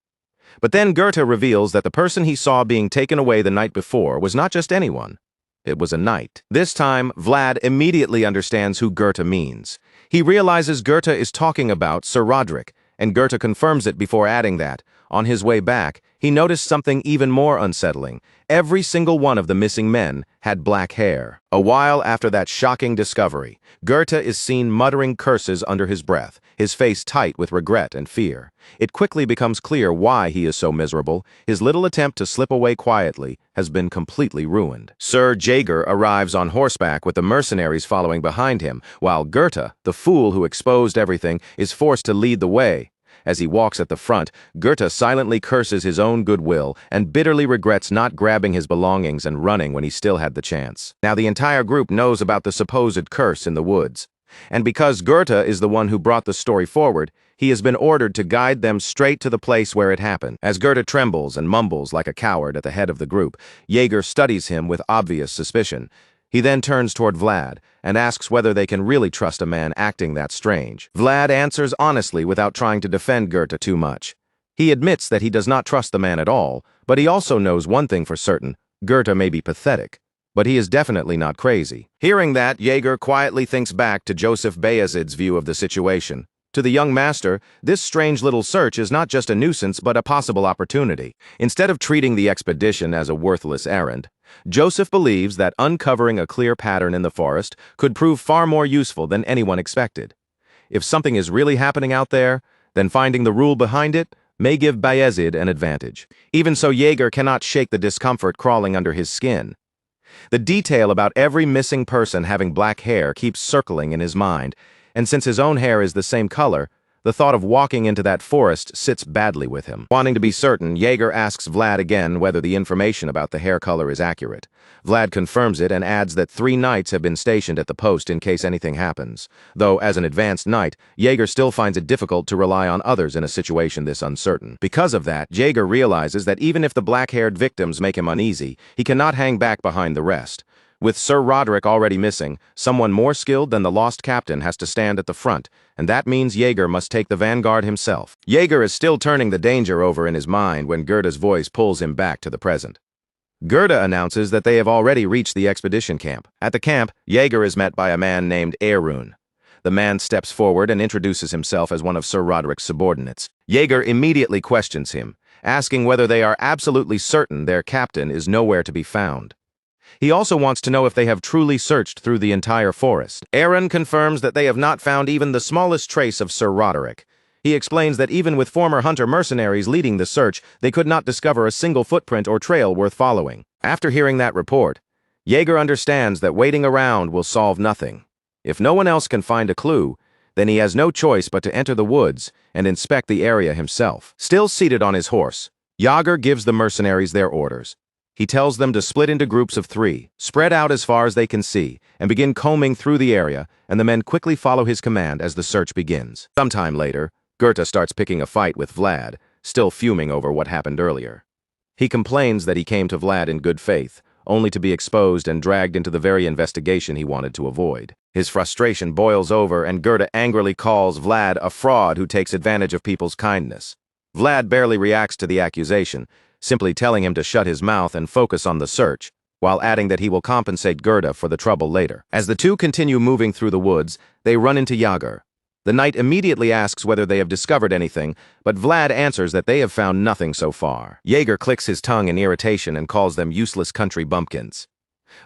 But then Gerda reveals that the person he saw being taken away the night before was not just anyone. It was a knight. This time, Vlad immediately understands who Gerda means. He realizes Gerda is talking about Sir Roderick, and Gerda confirms it before adding that, on his way back, he noticed something even more unsettling. Every single one of the missing men had black hair. A while after that shocking discovery, Gerda is seen muttering curses under his breath, his face tight with regret and fear. It quickly becomes clear why he is so miserable. His little attempt to slip away quietly has been completely ruined. Sir Jaeger arrives on horseback with the mercenaries following behind him, while Gerda, the fool who exposed everything, is forced to lead the way. As he walks at the front, Gerda silently curses his own goodwill and bitterly regrets not grabbing his belongings and running when he still had the chance. Now the entire group knows about the supposed curse in the woods, and because Gerda is the one who brought the story forward, he has been ordered to guide them straight to the place where it happened. As Gerda trembles and mumbles like a coward at the head of the group, Jaeger studies him with obvious suspicion. He then turns toward Vlad and asks whether they can really trust a man acting that strange. Vlad answers honestly without trying to defend Gerda too much. He admits that he does not trust the man at all, but he also knows one thing for certain: Gerda may be pathetic, but he is definitely not crazy. Hearing that, Jaeger quietly thinks back to Joseph Bayezid's view of the situation. To the young master, this strange little search is not just a nuisance but a possible opportunity. Instead of treating the expedition as a worthless errand, Joseph believes that uncovering a clear pattern in the forest could prove far more useful than anyone expected. If something is really happening out there, then finding the rule behind it may give Bayezid an advantage. Even so, Jaeger cannot shake the discomfort crawling under his skin. The detail about every missing person having black hair keeps circling in his mind, and since his own hair is the same color, the thought of walking into that forest sits badly with him. Wanting to be certain, Jaeger asks Vlad again whether the information about the hair color is accurate. Vlad confirms it and adds that 3 knights have been stationed at the post in case anything happens. Though, as an advanced knight, Jaeger still finds it difficult to rely on others in a situation this uncertain. Because of that, Jaeger realizes that even if the black-haired victims make him uneasy, he cannot hang back behind the rest. With Sir Roderick already missing, someone more skilled than the lost captain has to stand at the front, and that means Jaeger must take the vanguard himself. Jaeger is still turning the danger over in his mind when Goethe's voice pulls him back to the present. Goethe announces that they have already reached the expedition camp. At the camp, Jaeger is met by a man named Erun. The man steps forward and introduces himself as one of Sir Roderick's subordinates. Jaeger immediately questions him, asking whether they are absolutely certain their captain is nowhere to be found. He also wants to know if they have truly searched through the entire forest. Erun confirms that they have not found even the smallest trace of Sir Roderick. He explains that even with former hunter mercenaries leading the search, they could not discover a single footprint or trail worth following. After hearing that report, Jaeger understands that waiting around will solve nothing. If no one else can find a clue, then he has no choice but to enter the woods and inspect the area himself. Still seated on his horse, Jaeger gives the mercenaries their orders. He tells them to split into groups of 3, spread out as far as they can see, and begin combing through the area, and the men quickly follow his command as the search begins. Sometime later, Goethe starts picking a fight with Vlad, still fuming over what happened earlier. He complains that he came to Vlad in good faith, only to be exposed and dragged into the very investigation he wanted to avoid. His frustration boils over, and Goethe angrily calls Vlad a fraud who takes advantage of people's kindness. Vlad barely reacts to the accusation, simply telling him to shut his mouth and focus on the search, while adding that he will compensate Goethe for the trouble later. As the two continue moving through the woods, they run into Jaeger. The knight immediately asks whether they have discovered anything, but Vlad answers that they have found nothing so far. Jaeger clicks his tongue in irritation and calls them useless country bumpkins.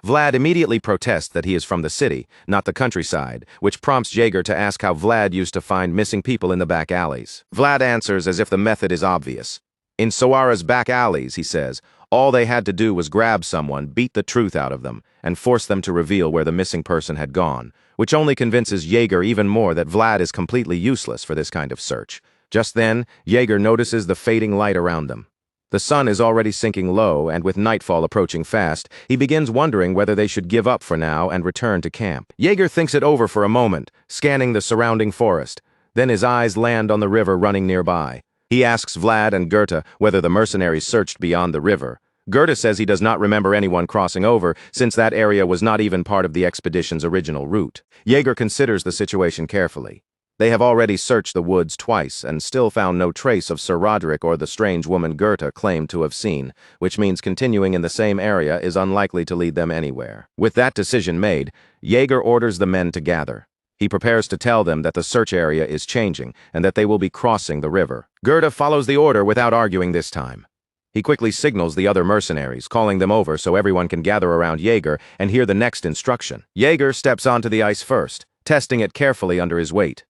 Vlad immediately protests that he is from the city, not the countryside, which prompts Jaeger to ask how Vlad used to find missing people in the back alleys. Vlad answers as if the method is obvious. In Sawara's back alleys, he says, all they had to do was grab someone, beat the truth out of them, and force them to reveal where the missing person had gone, which only convinces Jaeger even more that Vlad is completely useless for this kind of search. Just then, Jaeger notices the fading light around them. The sun is already sinking low, and with nightfall approaching fast, he begins wondering whether they should give up for now and return to camp. Jaeger thinks it over for a moment, scanning the surrounding forest. Then his eyes land on the river running nearby. He asks Vlad and Goethe whether the mercenaries searched beyond the river. Goethe says he does not remember anyone crossing over, since that area was not even part of the expedition's original route. Jaeger considers the situation carefully. They have already searched the woods twice and still found no trace of Sir Roderick or the strange woman Goethe claimed to have seen, which means continuing in the same area is unlikely to lead them anywhere. With that decision made, Jaeger orders the men to gather. He prepares to tell them that the search area is changing and that they will be crossing the river. Goethe follows the order without arguing this time. He quickly signals the other mercenaries, calling them over so everyone can gather around Jaeger and hear the next instruction. Jaeger steps onto the ice first, testing it carefully under his weight.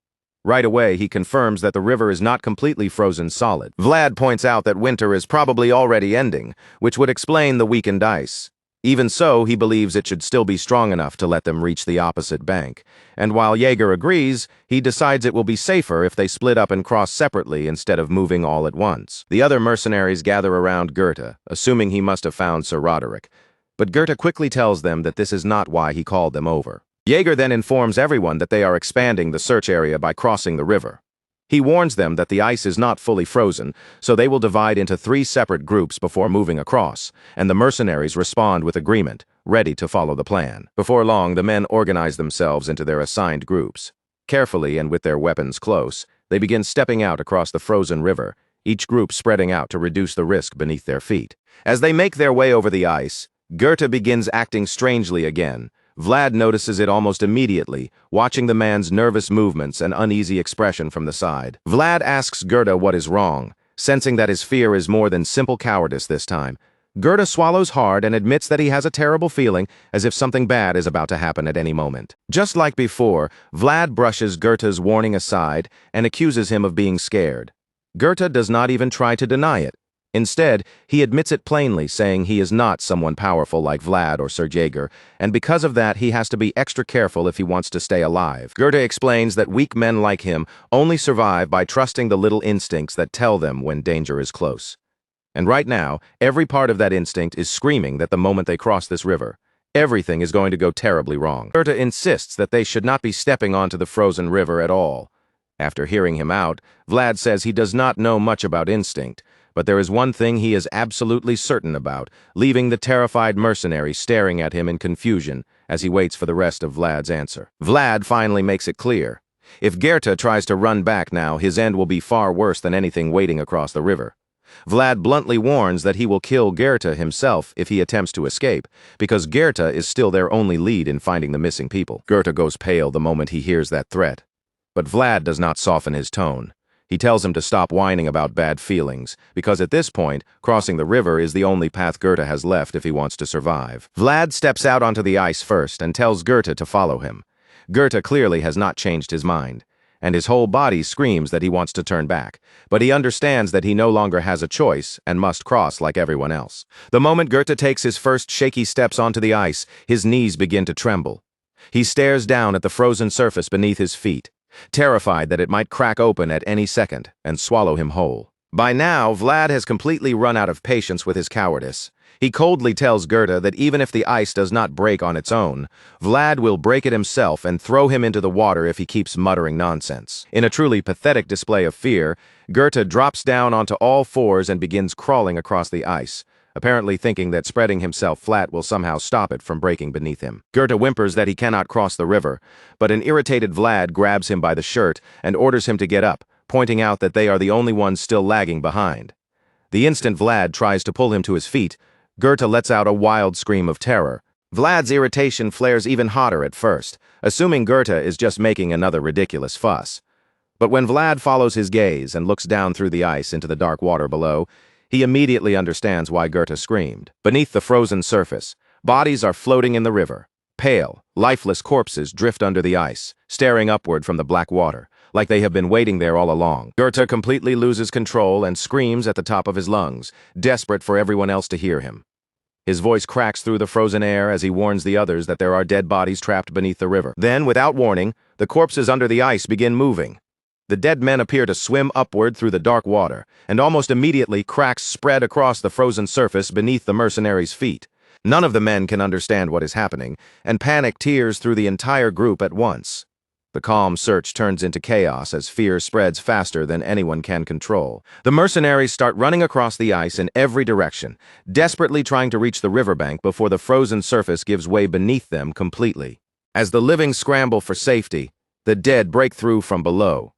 Right away, he confirms that the river is not completely frozen solid. Vlad points out that winter is probably already ending, which would explain the weakened ice. Even so, he believes it should still be strong enough to let them reach the opposite bank. And while Jaeger agrees, he decides it will be safer if they split up and cross separately instead of moving all at once. The other mercenaries gather around Goethe, assuming he must have found Sir Roderick. But Goethe quickly tells them that this is not why he called them over. Jaeger then informs everyone that they are expanding the search area by crossing the river. He warns them that the ice is not fully frozen, so they will divide into 3 separate groups before moving across, and the mercenaries respond with agreement, ready to follow the plan. Before long, the men organize themselves into their assigned groups. Carefully and with their weapons close, they begin stepping out across the frozen river, each group spreading out to reduce the risk beneath their feet. As they make their way over the ice, Goethe begins acting strangely again. Vlad notices it almost immediately, watching the man's nervous movements and uneasy expression from the side. Vlad asks Goethe what is wrong, sensing that his fear is more than simple cowardice this time. Goethe swallows hard and admits that he has a terrible feeling, as if something bad is about to happen at any moment. Just like before, Vlad brushes Goethe's warning aside and accuses him of being scared. Goethe does not even try to deny it. Instead, he admits it plainly, saying he is not someone powerful like Vlad or Sir Jaeger, and because of that he has to be extra careful if he wants to stay alive. Goethe explains that weak men like him only survive by trusting the little instincts that tell them when danger is close. And right now, every part of that instinct is screaming that the moment they cross this river, everything is going to go terribly wrong. Goethe insists that they should not be stepping onto the frozen river at all. After hearing him out, Vlad says he does not know much about instinct, But there is one thing he is absolutely certain about, leaving the terrified mercenary staring at him in confusion as he waits for the rest of Vlad's answer. Vlad finally makes it clear. If Gerta tries to run back now, his end will be far worse than anything waiting across the river. Vlad bluntly warns that he will kill Gerta himself if he attempts to escape, because Gerta is still their only lead in finding the missing people. Gerta goes pale the moment he hears that threat. But Vlad does not soften his tone. He tells him to stop whining about bad feelings, because at this point, crossing the river is the only path Gerta has left if he wants to survive. Vlad steps out onto the ice first and tells Gerta to follow him. Gerta clearly has not changed his mind, and his whole body screams that he wants to turn back, but he understands that he no longer has a choice and must cross like everyone else. The moment Gerta takes his first shaky steps onto the ice, his knees begin to tremble. He stares down at the frozen surface beneath his feet, terrified that it might crack open at any second and swallow him whole. By now, Vlad has completely run out of patience with his cowardice. He coldly tells Gerta that even if the ice does not break on its own, Vlad will break it himself and throw him into the water if he keeps muttering nonsense. In a truly pathetic display of fear, Gerta drops down onto all fours and begins crawling across the ice, apparently thinking that spreading himself flat will somehow stop it from breaking beneath him. Gerta whimpers that he cannot cross the river, but an irritated Vlad grabs him by the shirt and orders him to get up, pointing out that they are the only ones still lagging behind. The instant Vlad tries to pull him to his feet, Gerta lets out a wild scream of terror. Vlad's irritation flares even hotter at first, assuming Gerta is just making another ridiculous fuss. But when Vlad follows his gaze and looks down through the ice into the dark water below, he immediately understands why Gerta screamed. Beneath the frozen surface, bodies are floating in the river. Pale, lifeless corpses drift under the ice, staring upward from the black water, like they have been waiting there all along. Gerta completely loses control and screams at the top of his lungs, desperate for everyone else to hear him. His voice cracks through the frozen air as he warns the others that there are dead bodies trapped beneath the river. Then, without warning, the corpses under the ice begin moving. The dead men appear to swim upward through the dark water, and almost immediately cracks spread across the frozen surface beneath the mercenaries' feet. None of the men can understand what is happening, and panic tears through the entire group at once. The calm search turns into chaos as fear spreads faster than anyone can control. The mercenaries start running across the ice in every direction, desperately trying to reach the riverbank before the frozen surface gives way beneath them completely. As the living scramble for safety, the dead break through from below.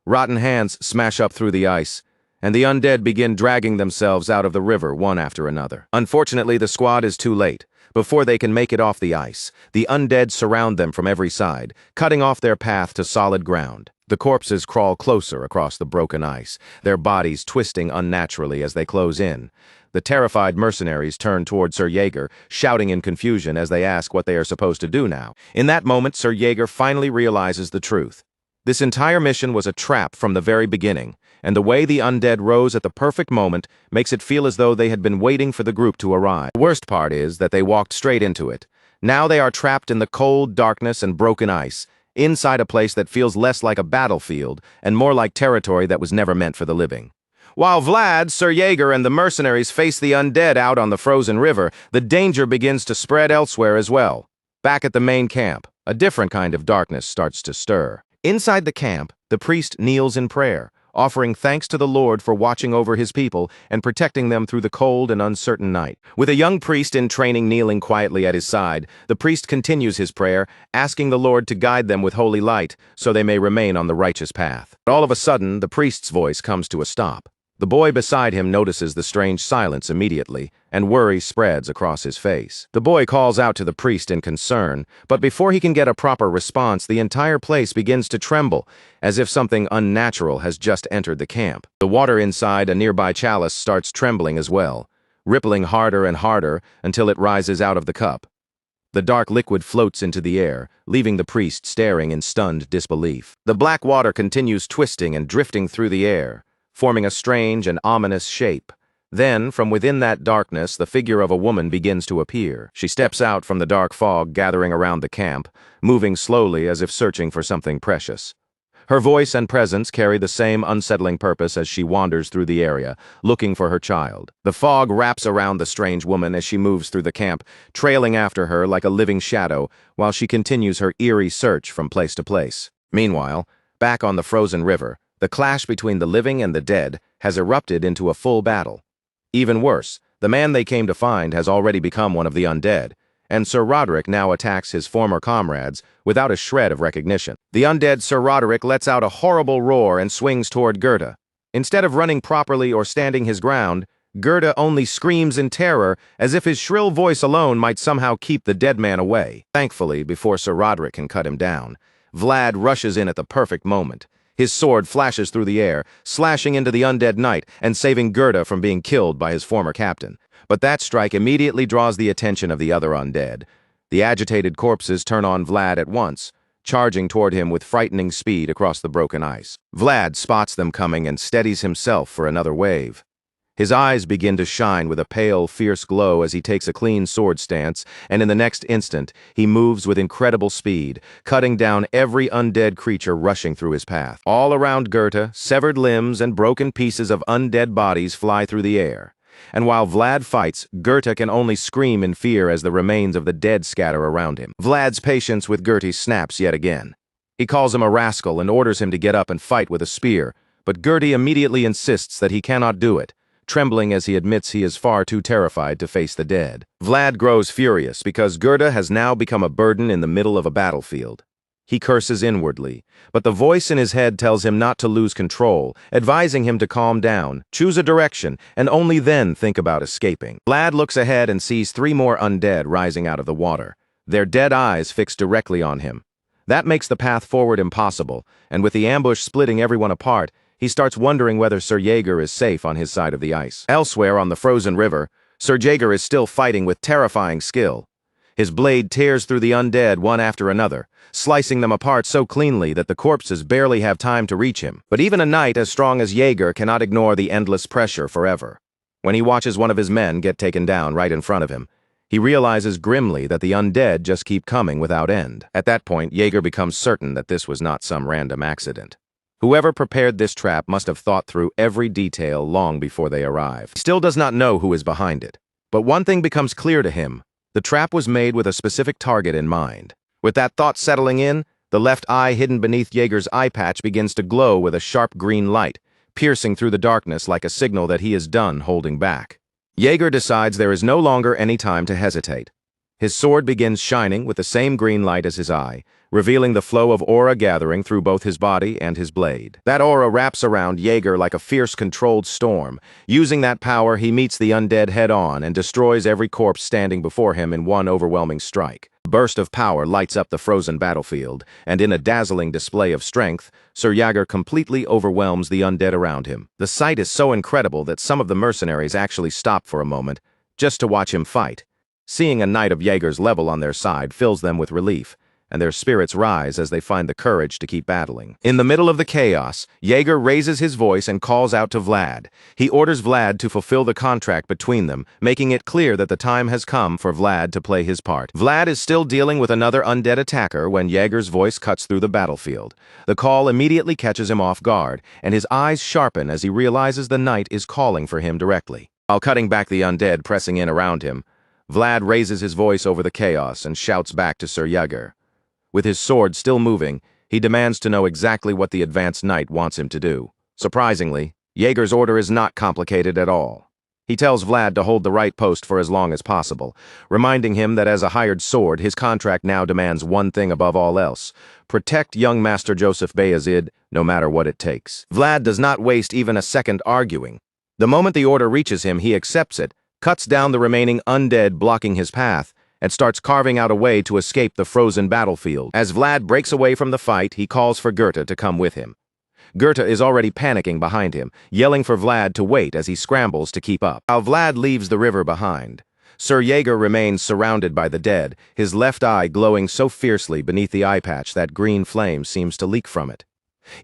Rotten hands smash up through the ice, and the undead begin dragging themselves out of the river one after another. Unfortunately, the squad is too late. Before they can make it off the ice, the undead surround them from every side, cutting off their path to solid ground. The corpses crawl closer across the broken ice, their bodies twisting unnaturally as they close in. The terrified mercenaries turn toward Sir Jaeger, shouting in confusion as they ask what they are supposed to do now. In that moment, Sir Jaeger finally realizes the truth. This entire mission was a trap from the very beginning, and the way the undead rose at the perfect moment makes it feel as though they had been waiting for the group to arrive. The worst part is that they walked straight into it. Now they are trapped in the cold darkness and broken ice, inside a place that feels less like a battlefield and more like territory that was never meant for the living. While Vlad, Sir Jaeger, and the mercenaries face the undead out on the frozen river, the danger begins to spread elsewhere as well. Back at the main camp, a different kind of darkness starts to stir. Inside the camp, the priest kneels in prayer, offering thanks to the Lord for watching over his people and protecting them through the cold and uncertain night. With a young priest in training kneeling quietly at his side, the priest continues his prayer, asking the Lord to guide them with holy light so they may remain on the righteous path. But all of a sudden, the priest's voice comes to a stop. The boy beside him notices the strange silence immediately, and worry spreads across his face. The boy calls out to the priest in concern, but before he can get a proper response, the entire place begins to tremble, as if something unnatural has just entered the camp. The water inside a nearby chalice starts trembling as well, rippling harder and harder until it rises out of the cup. The dark liquid floats into the air, leaving the priest staring in stunned disbelief. The black water continues twisting and drifting through the air, forming a strange and ominous shape. Then, from within that darkness, the figure of a woman begins to appear. She steps out from the dark fog gathering around the camp, moving slowly as if searching for something precious. Her voice and presence carry the same unsettling purpose as she wanders through the area, looking for her child. The fog wraps around the strange woman as she moves through the camp, trailing after her like a living shadow, while she continues her eerie search from place to place. Meanwhile, back on the frozen river, The clash between the living and the dead has erupted into a full battle. Even worse, the man they came to find has already become one of the undead, and Sir Roderick now attacks his former comrades without a shred of recognition. The undead Sir Roderick lets out a horrible roar and swings toward Gerda. Instead of running properly or standing his ground, Gerda only screams in terror as if his shrill voice alone might somehow keep the dead man away. Thankfully, before Sir Roderick can cut him down, Vlad rushes in at the perfect moment. His sword flashes through the air, slashing into the undead knight and saving Gerda from being killed by his former captain. But that strike immediately draws the attention of the other undead. The agitated corpses turn on Vlad at once, charging toward him with frightening speed across the broken ice. Vlad spots them coming and steadies himself for another wave. His eyes begin to shine with a pale, fierce glow as he takes a clean sword stance, and in the next instant, he moves with incredible speed, cutting down every undead creature rushing through his path. All around Gerda, severed limbs and broken pieces of undead bodies fly through the air. And while Vlad fights, Gerda can only scream in fear as the remains of the dead scatter around him. Vlad's patience with Gertie snaps yet again. He calls him a rascal and orders him to get up and fight with a spear, but Gertie immediately insists that he cannot do it, trembling as he admits he is far too terrified to face the dead. Vlad grows furious because Gerda has now become a burden in the middle of a battlefield. He curses inwardly, but the voice in his head tells him not to lose control, advising him to calm down, choose a direction, and only then think about escaping. Vlad looks ahead and sees 3 more undead rising out of the water, their dead eyes fixed directly on him. That makes the path forward impossible, and with the ambush splitting everyone apart, he starts wondering whether Sir Jaeger is safe on his side of the ice. Elsewhere on the frozen river, Sir Jaeger is still fighting with terrifying skill. His blade tears through the undead one after another, slicing them apart so cleanly that the corpses barely have time to reach him. But even a knight as strong as Jaeger cannot ignore the endless pressure forever. When he watches one of his men get taken down right in front of him, he realizes grimly that the undead just keep coming without end. At that point, Jaeger becomes certain that this was not some random accident. Whoever prepared this trap must have thought through every detail long before they arrived. He still does not know who is behind it. But one thing becomes clear to him. The trap was made with a specific target in mind. With that thought settling in, the left eye hidden beneath Jaeger's eye patch begins to glow with a sharp green light, piercing through the darkness like a signal that he is done holding back. Jaeger decides there is no longer any time to hesitate. His sword begins shining with the same green light as his eye, revealing the flow of aura gathering through both his body and his blade. That aura wraps around Jaeger like a fierce, controlled storm. Using that power, he meets the undead head-on and destroys every corpse standing before him in one overwhelming strike. A burst of power lights up the frozen battlefield, and in a dazzling display of strength, Sir Jaeger completely overwhelms the undead around him. The sight is so incredible that some of the mercenaries actually stop for a moment, just to watch him fight. Seeing a knight of Jaeger's level on their side fills them with relief, and their spirits rise as they find the courage to keep battling. In the middle of the chaos, Jaeger raises his voice and calls out to Vlad. He orders Vlad to fulfill the contract between them, making it clear that the time has come for Vlad to play his part. Vlad is still dealing with another undead attacker when Jaeger's voice cuts through the battlefield. The call immediately catches him off guard, and his eyes sharpen as he realizes the knight is calling for him directly. While cutting back the undead pressing in around him, Vlad raises his voice over the chaos and shouts back to Sir Jaeger. With his sword still moving, he demands to know exactly what the advanced knight wants him to do. Surprisingly, Jaeger's order is not complicated at all. He tells Vlad to hold the right post for as long as possible, reminding him that as a hired sword, his contract now demands one thing above all else: protect young Master Joseph Bayezid, no matter what it takes. Vlad does not waste even a second arguing. The moment the order reaches him, he accepts it, cuts down the remaining undead blocking his path, and starts carving out a way to escape the frozen battlefield. As Vlad breaks away from the fight, he calls for Gerda to come with him. Gerda is already panicking behind him, yelling for Vlad to wait as he scrambles to keep up. While Vlad leaves the river behind, Sir Jaeger remains surrounded by the dead, his left eye glowing so fiercely beneath the eye patch that green flame seems to leak from it.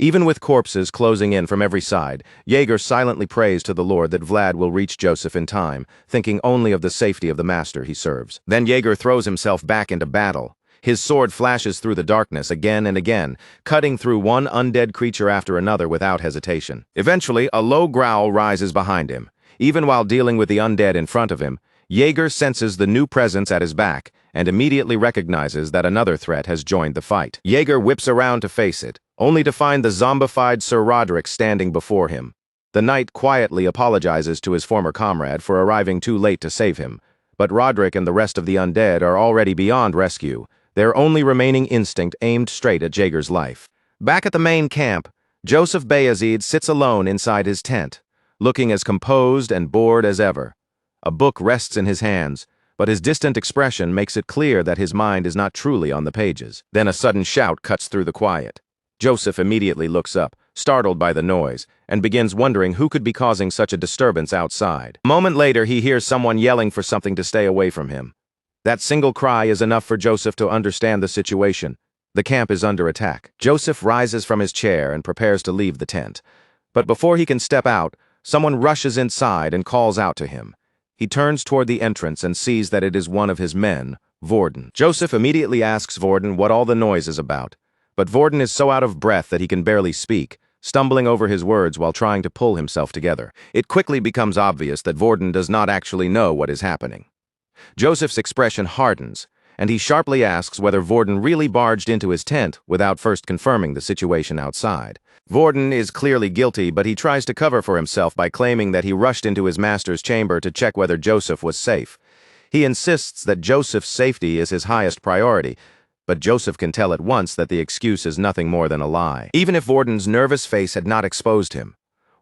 Even with corpses closing in from every side, Jaeger silently prays to the Lord that Vlad will reach Joseph in time, thinking only of the safety of the master he serves. Then Jaeger throws himself back into battle. His sword flashes through the darkness again and again, cutting through one undead creature after another without hesitation. Eventually, a low growl rises behind him. Even while dealing with the undead in front of him, Jaeger senses the new presence at his back and immediately recognizes that another threat has joined the fight. Jaeger whips around to face it, only to find the zombified Sir Roderick standing before him. The knight quietly apologizes to his former comrade for arriving too late to save him, but Roderick and the rest of the undead are already beyond rescue, their only remaining instinct aimed straight at Jaeger's life. Back at the main camp, Joseph Bayezid sits alone inside his tent, looking as composed and bored as ever. A book rests in his hands, but his distant expression makes it clear that his mind is not truly on the pages. Then a sudden shout cuts through the quiet. Joseph immediately looks up, startled by the noise, and begins wondering who could be causing such a disturbance outside. A moment later, he hears someone yelling for something to stay away from him. That single cry is enough for Joseph to understand the situation. The camp is under attack. Joseph rises from his chair and prepares to leave the tent. But before he can step out, someone rushes inside and calls out to him. He turns toward the entrance and sees that it is one of his men, Vorden. Joseph immediately asks Vorden what all the noise is about. But Vorden is so out of breath that he can barely speak, stumbling over his words while trying to pull himself together. It quickly becomes obvious that Vorden does not actually know what is happening. Joseph's expression hardens, and he sharply asks whether Vorden really barged into his tent without first confirming the situation outside. Vorden is clearly guilty, but he tries to cover for himself by claiming that he rushed into his master's chamber to check whether Joseph was safe. He insists that Joseph's safety is his highest priority, but Joseph can tell at once that the excuse is nothing more than a lie. Even if Vorden's nervous face had not exposed him,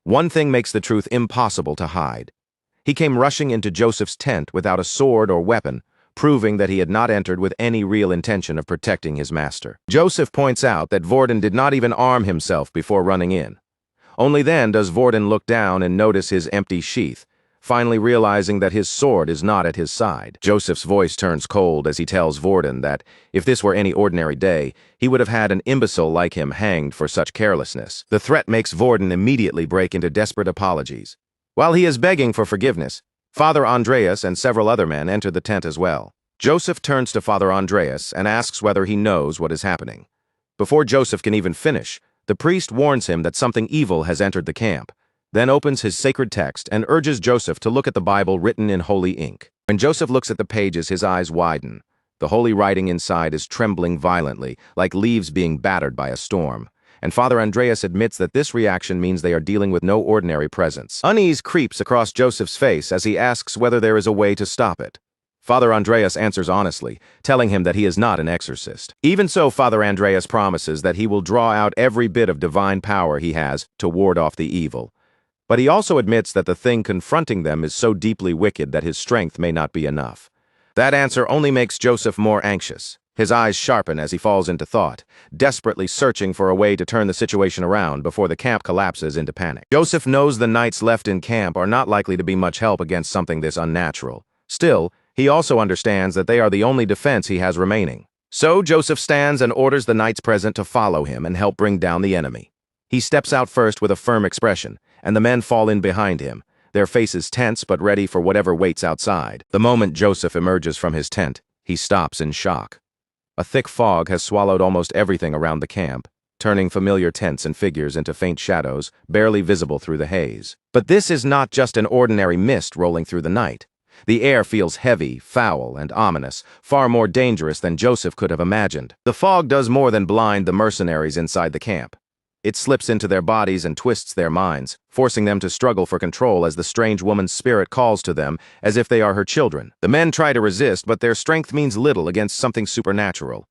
one thing makes the truth impossible to hide. He came rushing into Joseph's tent without a sword or weapon, proving that he had not entered with any real intention of protecting his master. Joseph points out that Vorden did not even arm himself before running in. Only then does Vorden look down and notice his empty sheath, finally realizing that his sword is not at his side. Joseph's voice turns cold as he tells Vorden that, if this were any ordinary day, he would have had an imbecile like him hanged for such carelessness. The threat makes Vorden immediately break into desperate apologies. While he is begging for forgiveness, Father Andreas and several other men enter the tent as well. Joseph turns to Father Andreas and asks whether he knows what is happening. Before Joseph can even finish, the priest warns him that something evil has entered the camp, then opens his sacred text and urges Joseph to look at the Bible written in holy ink. When Joseph looks at the pages, his eyes widen. The holy writing inside is trembling violently, like leaves being battered by a storm. And Father Andreas admits that this reaction means they are dealing with no ordinary presence. Unease creeps across Joseph's face as he asks whether there is a way to stop it. Father Andreas answers honestly, telling him that he is not an exorcist. Even so, Father Andreas promises that he will draw out every bit of divine power he has to ward off the evil. But he also admits that the thing confronting them is so deeply wicked that his strength may not be enough. That answer only makes Joseph more anxious. His eyes sharpen as he falls into thought, desperately searching for a way to turn the situation around before the camp collapses into panic. Joseph knows the knights left in camp are not likely to be much help against something this unnatural. Still, he also understands that they are the only defense he has remaining. So Joseph stands and orders the knights present to follow him and help bring down the enemy. He steps out first with a firm expression, and the men fall in behind him, their faces tense but ready for whatever waits outside. The moment Joseph emerges from his tent, he stops in shock. A thick fog has swallowed almost everything around the camp, turning familiar tents and figures into faint shadows, barely visible through the haze. But this is not just an ordinary mist rolling through the night. The air feels heavy, foul, and ominous, far more dangerous than Joseph could have imagined. The fog does more than blind the mercenaries inside the camp. It slips into their bodies and twists their minds, forcing them to struggle for control as the strange woman's spirit calls to them as if they are her children. The men try to resist, but their strength means little against something supernatural.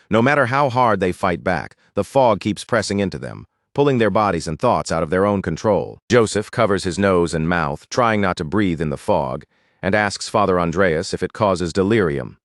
No matter how hard they fight back, the fog keeps pressing into them, pulling their bodies and thoughts out of their own control. Joseph covers his nose and mouth, trying not to breathe in the fog, and asks Father Andreas if it causes delirium.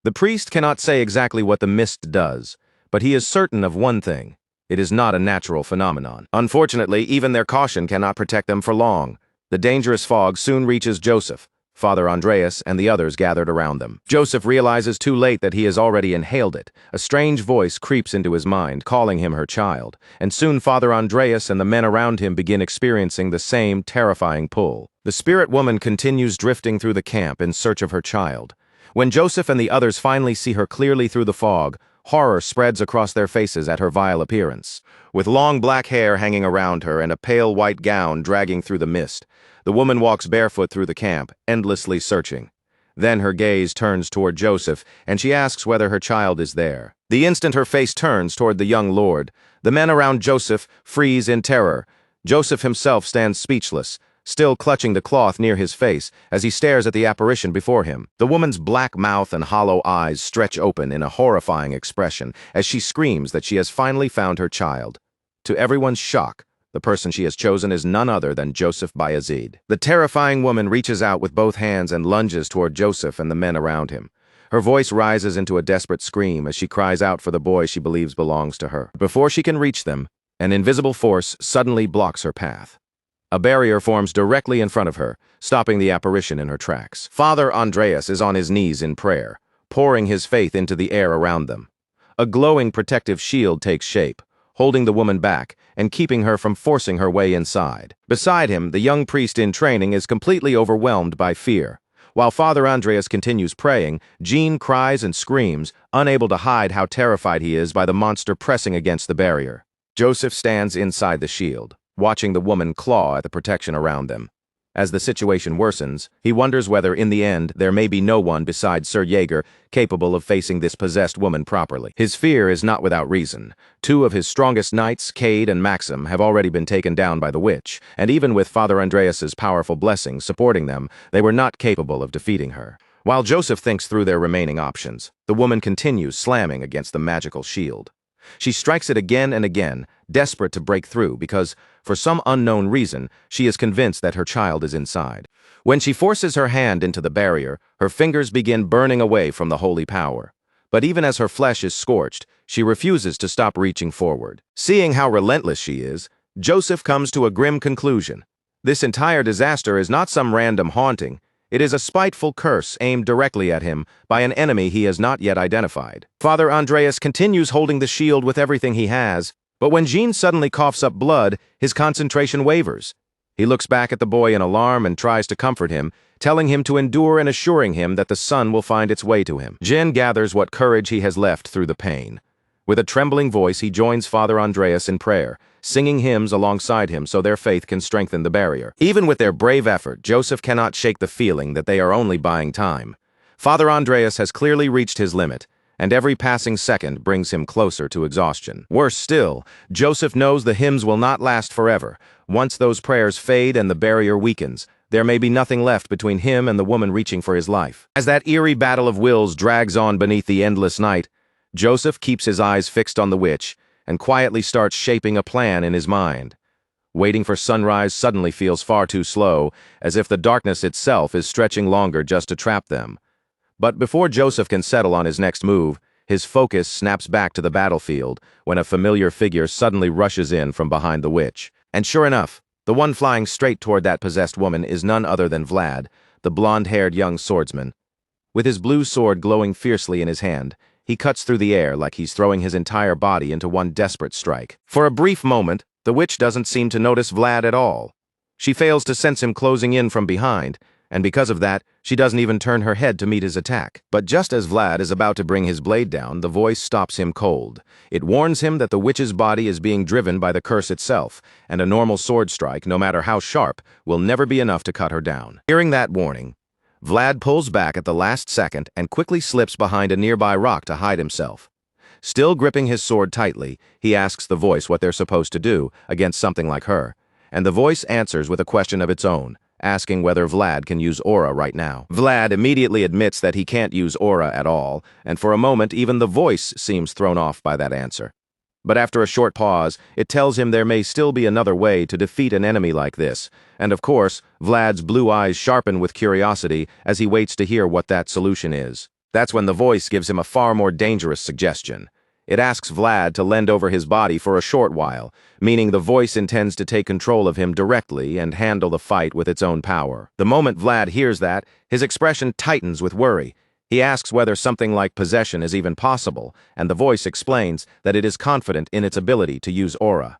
The priest cannot say exactly what the mist does, but he is certain of one thing. It is not a natural phenomenon. Unfortunately, even their caution cannot protect them for long. The dangerous fog soon reaches Joseph, Father Andreas, and the others gathered around them. Joseph realizes too late that he has already inhaled it. A strange voice creeps into his mind, calling him her child, and soon Father Andreas and the men around him begin experiencing the same terrifying pull. The spirit woman continues drifting through the camp in search of her child. When Joseph and the others finally see her clearly through the fog, horror spreads across their faces at her vile appearance. With long black hair hanging around her and a pale white gown dragging through the mist, the woman walks barefoot through the camp, endlessly searching. Then her gaze turns toward Joseph, and she asks whether her child is there. The instant her face turns toward the young lord, the men around Joseph freeze in terror. Joseph himself stands speechless, still clutching the cloth near his face as he stares at the apparition before him. The woman's black mouth and hollow eyes stretch open in a horrifying expression as she screams that she has finally found her child. To everyone's shock, the person she has chosen is none other than Joseph Bayezid. The terrifying woman reaches out with both hands and lunges toward Joseph and the men around him. Her voice rises into a desperate scream as she cries out for the boy she believes belongs to her. Before she can reach them, an invisible force suddenly blocks her path. A barrier forms directly in front of her, stopping the apparition in her tracks. Father Andreas is on his knees in prayer, pouring his faith into the air around them. A glowing protective shield takes shape, holding the woman back and keeping her from forcing her way inside. Beside him, the young priest in training is completely overwhelmed by fear. While Father Andreas continues praying, Jean cries and screams, unable to hide how terrified he is by the monster pressing against the barrier. Joseph stands inside the shield, watching the woman claw at the protection around them. As the situation worsens, he wonders whether, in the end, there may be no one besides Sir Jaeger capable of facing this possessed woman properly. His fear is not without reason. Two of his strongest knights, Cade and Maxim, have already been taken down by the witch, and even with Father Andreas's powerful blessing supporting them, they were not capable of defeating her. While Joseph thinks through their remaining options, the woman continues slamming against the magical shield. She strikes it again and again, desperate to break through because, for some unknown reason, she is convinced that her child is inside. When she forces her hand into the barrier, her fingers begin burning away from the holy power. But even as her flesh is scorched, she refuses to stop reaching forward. Seeing how relentless she is, Joseph comes to a grim conclusion. This entire disaster is not some random haunting. It is a spiteful curse aimed directly at him by an enemy he has not yet identified. Father Andreas continues holding the shield with everything he has, but when Jean suddenly coughs up blood, his concentration wavers. He looks back at the boy in alarm and tries to comfort him, telling him to endure and assuring him that the sun will find its way to him. Jean gathers what courage he has left through the pain. With a trembling voice, he joins Father Andreas in prayer, singing hymns alongside him so their faith can strengthen the barrier. Even with their brave effort, Joseph cannot shake the feeling that they are only buying time. Father Andreas has clearly reached his limit, and every passing second brings him closer to exhaustion. Worse still, Joseph knows the hymns will not last forever. Once those prayers fade and the barrier weakens, there may be nothing left between him and the woman reaching for his life. As that eerie battle of wills drags on beneath the endless night, Joseph keeps his eyes fixed on the witch and quietly starts shaping a plan in his mind. Waiting for sunrise suddenly feels far too slow, as if the darkness itself is stretching longer just to trap them. But before Joseph can settle on his next move, his focus snaps back to the battlefield when a familiar figure suddenly rushes in from behind the witch. And sure enough, the one flying straight toward that possessed woman is none other than Vlad, the blonde-haired young swordsman. With his blue sword glowing fiercely in his hand, he cuts through the air like he's throwing his entire body into one desperate strike. For a brief moment, the witch doesn't seem to notice Vlad at all. She fails to sense him closing in from behind, and because of that, she doesn't even turn her head to meet his attack. But just as Vlad is about to bring his blade down, the voice stops him cold. It warns him that the witch's body is being driven by the curse itself, and a normal sword strike, no matter how sharp, will never be enough to cut her down. Hearing that warning, Vlad pulls back at the last second and quickly slips behind a nearby rock to hide himself. Still gripping his sword tightly, he asks the voice what they're supposed to do against something like her, and the voice answers with a question of its own, asking whether Vlad can use aura right now. Vlad immediately admits that he can't use aura at all, and for a moment even the voice seems thrown off by that answer. But after a short pause, it tells him there may still be another way to defeat an enemy like this, and of course, Vlad's blue eyes sharpen with curiosity as he waits to hear what that solution is. That's when the voice gives him a far more dangerous suggestion. It asks Vlad to lend over his body for a short while, meaning the voice intends to take control of him directly and handle the fight with its own power. The moment Vlad hears that, his expression tightens with worry. He asks whether something like possession is even possible, and the voice explains that it is confident in its ability to use aura.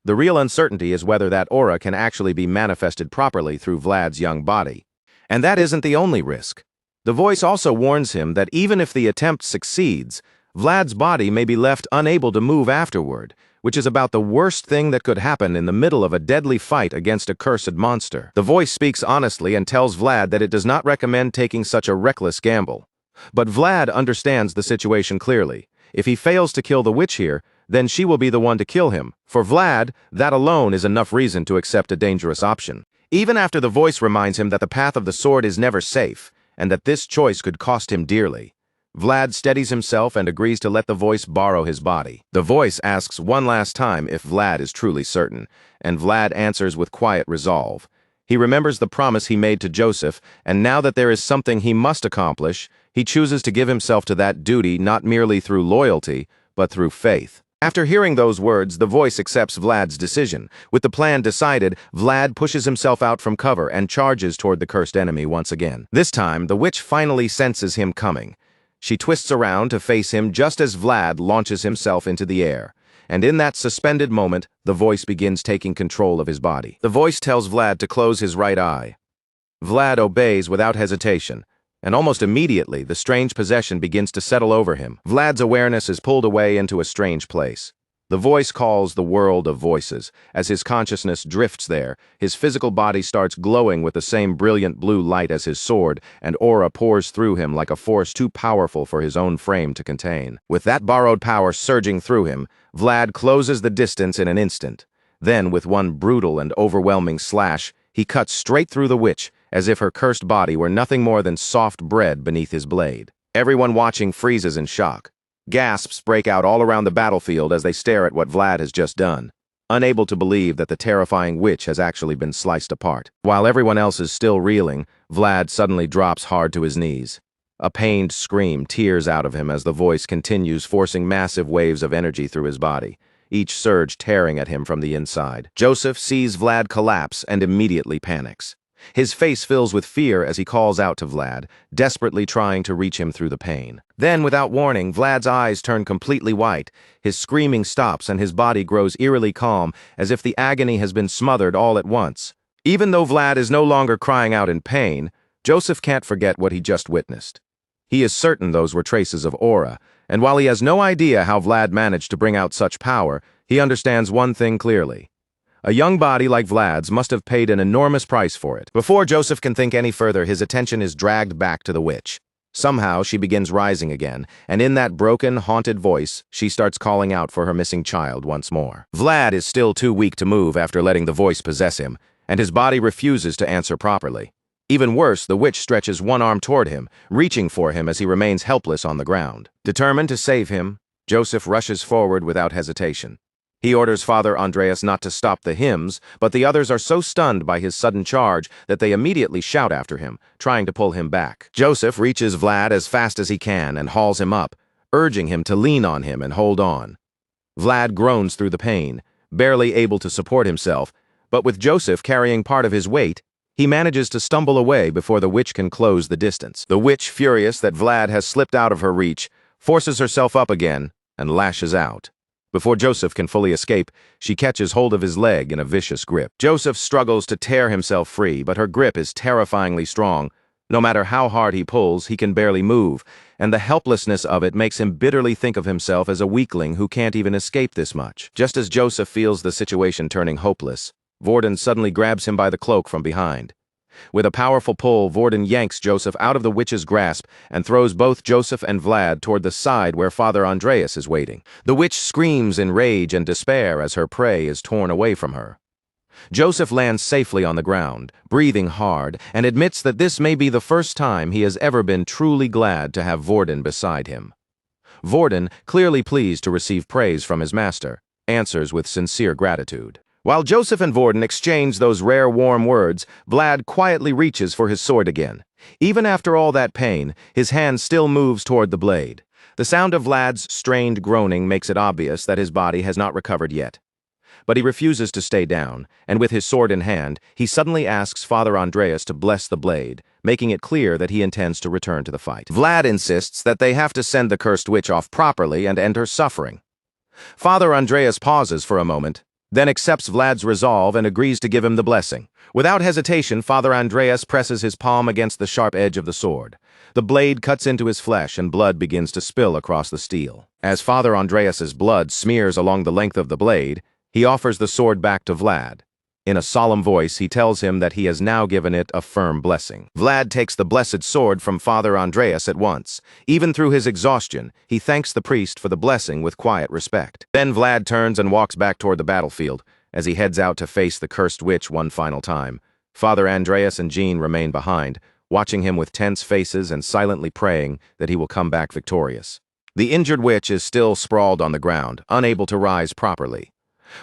The real uncertainty is whether that aura can actually be manifested properly through Vlad's young body. And that isn't the only risk. The voice also warns him that even if the attempt succeeds, Vlad's body may be left unable to move afterward, which is about the worst thing that could happen in the middle of a deadly fight against a cursed monster. The voice speaks honestly and tells Vlad that it does not recommend taking such a reckless gamble. But Vlad understands the situation clearly. If he fails to kill the witch here, then she will be the one to kill him. For Vlad, that alone is enough reason to accept a dangerous option. Even after the voice reminds him that the path of the sword is never safe, and that this choice could cost him dearly, Vlad steadies himself and agrees to let the voice borrow his body. The voice asks one last time if Vlad is truly certain, and Vlad answers with quiet resolve. He remembers the promise he made to Joseph, and now that there is something he must accomplish, he chooses to give himself to that duty not merely through loyalty, but through faith. After hearing those words, the voice accepts Vlad's decision. With the plan decided, Vlad pushes himself out from cover and charges toward the cursed enemy once again. This time, the witch finally senses him coming. She twists around to face him just as Vlad launches himself into the air. And in that suspended moment, the voice begins taking control of his body. The voice tells Vlad to close his right eye. Vlad obeys without hesitation, and almost immediately the strange possession begins to settle over him. Vlad's awareness is pulled away into a strange place. The voice calls the world of voices. As his consciousness drifts there, his physical body starts glowing with the same brilliant blue light as his sword, and aura pours through him like a force too powerful for his own frame to contain. With that borrowed power surging through him, Vlad closes the distance in an instant. Then, with one brutal and overwhelming slash, he cuts straight through the witch, as if her cursed body were nothing more than soft bread beneath his blade. Everyone watching freezes in shock. Gasps break out all around the battlefield as they stare at what Vlad has just done, unable to believe that the terrifying witch has actually been sliced apart. While everyone else is still reeling, Vlad suddenly drops hard to his knees. A pained scream tears out of him as the voice continues forcing massive waves of energy through his body, each surge tearing at him from the inside. Joseph sees Vlad collapse and immediately panics. His face fills with fear as he calls out to Vlad, desperately trying to reach him through the pain. Then, without warning, Vlad's eyes turn completely white, his screaming stops and his body grows eerily calm, as if the agony has been smothered all at once. Even though Vlad is no longer crying out in pain, Joseph can't forget what he just witnessed. He is certain those were traces of aura, and while he has no idea how Vlad managed to bring out such power, he understands one thing clearly. A young body like Vlad's must have paid an enormous price for it. Before Joseph can think any further, his attention is dragged back to the witch. Somehow, she begins rising again, and in that broken, haunted voice, she starts calling out for her missing child once more. Vlad is still too weak to move after letting the voice possess him, and his body refuses to answer properly. Even worse, the witch stretches one arm toward him, reaching for him as he remains helpless on the ground. Determined to save him, Joseph rushes forward without hesitation. He orders Father Andreas not to stop the hymns, but the others are so stunned by his sudden charge that they immediately shout after him, trying to pull him back. Joseph reaches Vlad as fast as he can and hauls him up, urging him to lean on him and hold on. Vlad groans through the pain, barely able to support himself, but with Joseph carrying part of his weight, he manages to stumble away before the witch can close the distance. The witch, furious that Vlad has slipped out of her reach, forces herself up again and lashes out. Before Joseph can fully escape, she catches hold of his leg in a vicious grip. Joseph struggles to tear himself free, but her grip is terrifyingly strong. No matter how hard he pulls, he can barely move, and the helplessness of it makes him bitterly think of himself as a weakling who can't even escape this much. Just as Joseph feels the situation turning hopeless, Vorden suddenly grabs him by the cloak from behind. With a powerful pull, Vorden yanks Joseph out of the witch's grasp and throws both Joseph and Vlad toward the side where Father Andreas is waiting. The witch screams in rage and despair as her prey is torn away from her. Joseph lands safely on the ground, breathing hard, and admits that this may be the first time he has ever been truly glad to have Vorden beside him. Vorden, clearly pleased to receive praise from his master, answers with sincere gratitude. While Joseph and Vorden exchange those rare warm words, Vlad quietly reaches for his sword again. Even after all that pain, his hand still moves toward the blade. The sound of Vlad's strained groaning makes it obvious that his body has not recovered yet. But he refuses to stay down, and with his sword in hand, he suddenly asks Father Andreas to bless the blade, making it clear that he intends to return to the fight. Vlad insists that they have to send the cursed witch off properly and end her suffering. Father Andreas pauses for a moment, then accepts Vlad's resolve and agrees to give him the blessing. Without hesitation, Father Andreas presses his palm against the sharp edge of the sword. The blade cuts into his flesh and blood begins to spill across the steel. As Father Andreas's blood smears along the length of the blade, he offers the sword back to Vlad. In a solemn voice, he tells him that he has now given it a firm blessing. Vlad takes the blessed sword from Father Andreas at once. Even through his exhaustion, he thanks the priest for the blessing with quiet respect. Then Vlad turns and walks back toward the battlefield. As he heads out to face the cursed witch one final time, Father Andreas and Jean remain behind, watching him with tense faces and silently praying that he will come back victorious. The injured witch is still sprawled on the ground, unable to rise properly.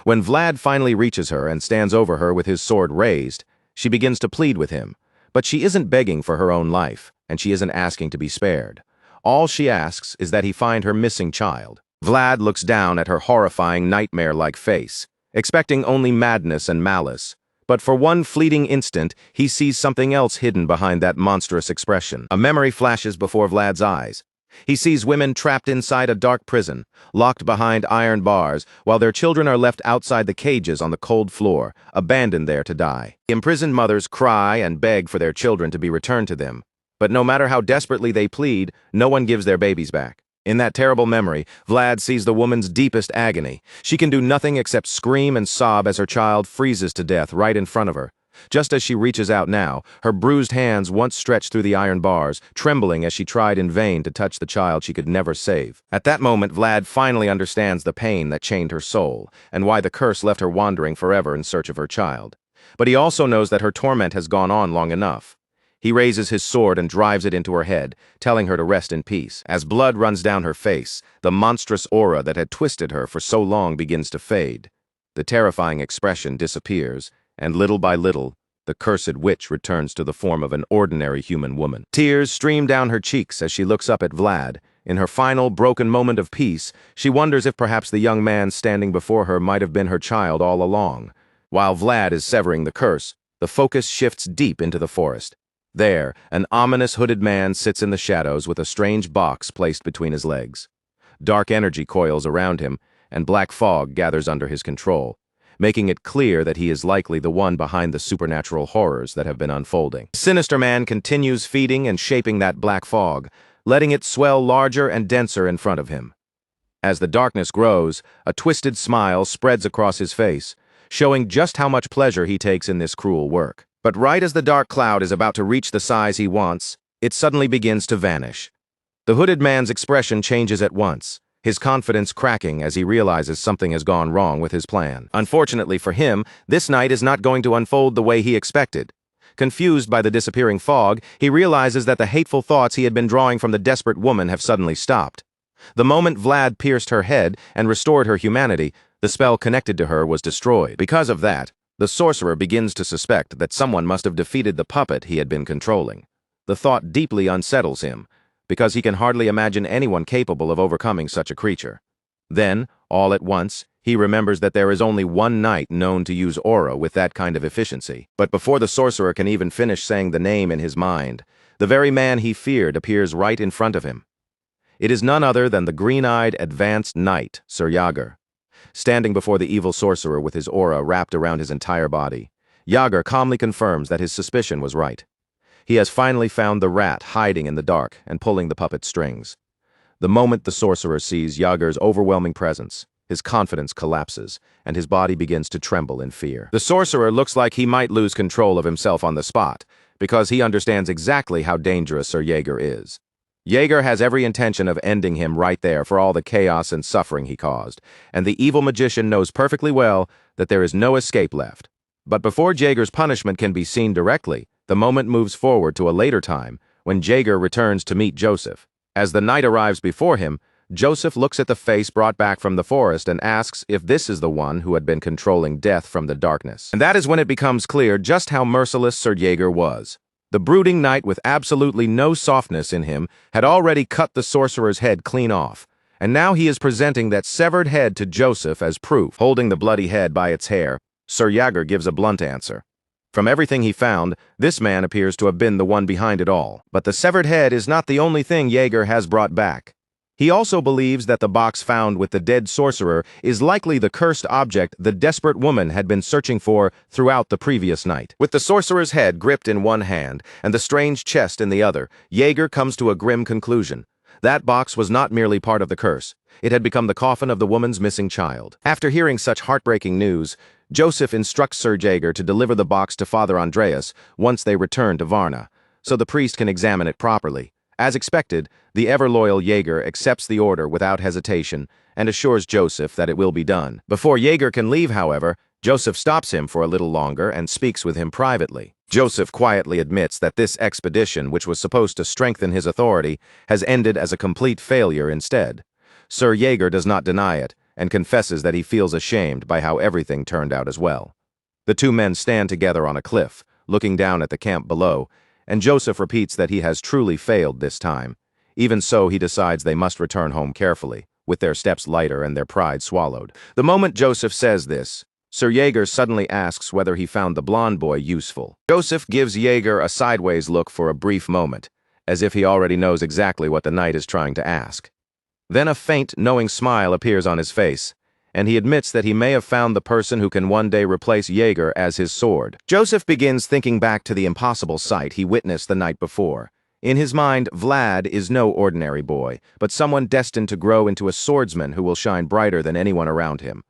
When Vlad finally reaches her and stands over her with his sword raised, she begins to plead with him. But she isn't begging for her own life, and she isn't asking to be spared. All she asks is that he find her missing child. Vlad looks down at her horrifying nightmare-like face, expecting only madness and malice. But for one fleeting instant, he sees something else hidden behind that monstrous expression. A memory flashes before Vlad's eyes. He sees women trapped inside a dark prison, locked behind iron bars, while their children are left outside the cages on the cold floor, abandoned there to die. Imprisoned mothers cry and beg for their children to be returned to them, but no matter how desperately they plead, no one gives their babies back. In that terrible memory, Vlad sees the woman's deepest agony. She can do nothing except scream and sob as her child freezes to death right in front of her. Just as she reaches out now, her bruised hands once stretched through the iron bars, trembling as she tried in vain to touch the child she could never save. At that moment, Vlad finally understands the pain that chained her soul, and why the curse left her wandering forever in search of her child. But he also knows that her torment has gone on long enough. He raises his sword and drives it into her head, telling her to rest in peace. As blood runs down her face, the monstrous aura that had twisted her for so long begins to fade. The terrifying expression disappears, and little by little, the cursed witch returns to the form of an ordinary human woman. Tears stream down her cheeks as she looks up at Vlad. In her final, broken moment of peace, she wonders if perhaps the young man standing before her might have been her child all along. While Vlad is severing the curse, the focus shifts deep into the forest. There, an ominous hooded man sits in the shadows with a strange box placed between his legs. Dark energy coils around him, and black fog gathers under his control, making it clear that he is likely the one behind the supernatural horrors that have been unfolding. The sinister man continues feeding and shaping that black fog, letting it swell larger and denser in front of him. As the darkness grows, a twisted smile spreads across his face, showing just how much pleasure he takes in this cruel work. But right as the dark cloud is about to reach the size he wants, it suddenly begins to vanish. The hooded man's expression changes at once, his confidence cracking as he realizes something has gone wrong with his plan. Unfortunately for him, this night is not going to unfold the way he expected. Confused by the disappearing fog, he realizes that the hateful thoughts he had been drawing from the desperate woman have suddenly stopped. The moment Vlad pierced her head and restored her humanity, the spell connected to her was destroyed. Because of that, the sorcerer begins to suspect that someone must have defeated the puppet he had been controlling. The thought deeply unsettles him, because he can hardly imagine anyone capable of overcoming such a creature. Then, all at once, he remembers that there is only one knight known to use aura with that kind of efficiency. But before the sorcerer can even finish saying the name in his mind, the very man he feared appears right in front of him. It is none other than the green-eyed advanced knight, Sir Yager. Standing before the evil sorcerer with his aura wrapped around his entire body, Yager calmly confirms that his suspicion was right. He has finally found the rat hiding in the dark and pulling the puppet's strings. The moment the sorcerer sees Yager's overwhelming presence, his confidence collapses, and his body begins to tremble in fear. The sorcerer looks like he might lose control of himself on the spot, because he understands exactly how dangerous Sir Yager is. Yager has every intention of ending him right there for all the chaos and suffering he caused, and the evil magician knows perfectly well that there is no escape left. But before Jaeger's punishment can be seen directly, the moment moves forward to a later time, when Jaeger returns to meet Joseph. As the knight arrives before him, Joseph looks at the face brought back from the forest and asks if this is the one who had been controlling death from the darkness. And that is when it becomes clear just how merciless Sir Jaeger was. The brooding knight with absolutely no softness in him had already cut the sorcerer's head clean off, and now he is presenting that severed head to Joseph as proof. Holding the bloody head by its hair, Sir Jaeger gives a blunt answer. From everything he found, this man appears to have been the one behind it all. But the severed head is not the only thing Jaeger has brought back. He also believes that the box found with the dead sorcerer is likely the cursed object the desperate woman had been searching for throughout the previous night. With the sorcerer's head gripped in one hand and the strange chest in the other, Jaeger comes to a grim conclusion. That box was not merely part of the curse. It had become the coffin of the woman's missing child. After hearing such heartbreaking news, Joseph instructs Sir Jaeger to deliver the box to Father Andreas once they return to Varna, so the priest can examine it properly. As expected, the ever-loyal Jaeger accepts the order without hesitation and assures Joseph that it will be done. Before Jaeger can leave, however, Joseph stops him for a little longer and speaks with him privately. Joseph quietly admits that this expedition, which was supposed to strengthen his authority, has ended as a complete failure instead. Sir Jaeger does not deny it and confesses that he feels ashamed by how everything turned out as well. The two men stand together on a cliff, looking down at the camp below, and Joseph repeats that he has truly failed this time. Even so, he decides they must return home carefully, with their steps lighter and their pride swallowed. The moment Joseph says this, Sir Jaeger suddenly asks whether he found the blonde boy useful. Joseph gives Jaeger a sideways look for a brief moment, as if he already knows exactly what the knight is trying to ask. Then a faint, knowing smile appears on his face, and he admits that he may have found the person who can one day replace Jaeger as his sword. Joseph begins thinking back to the impossible sight he witnessed the night before. In his mind, Vlad is no ordinary boy, but someone destined to grow into a swordsman who will shine brighter than anyone around him.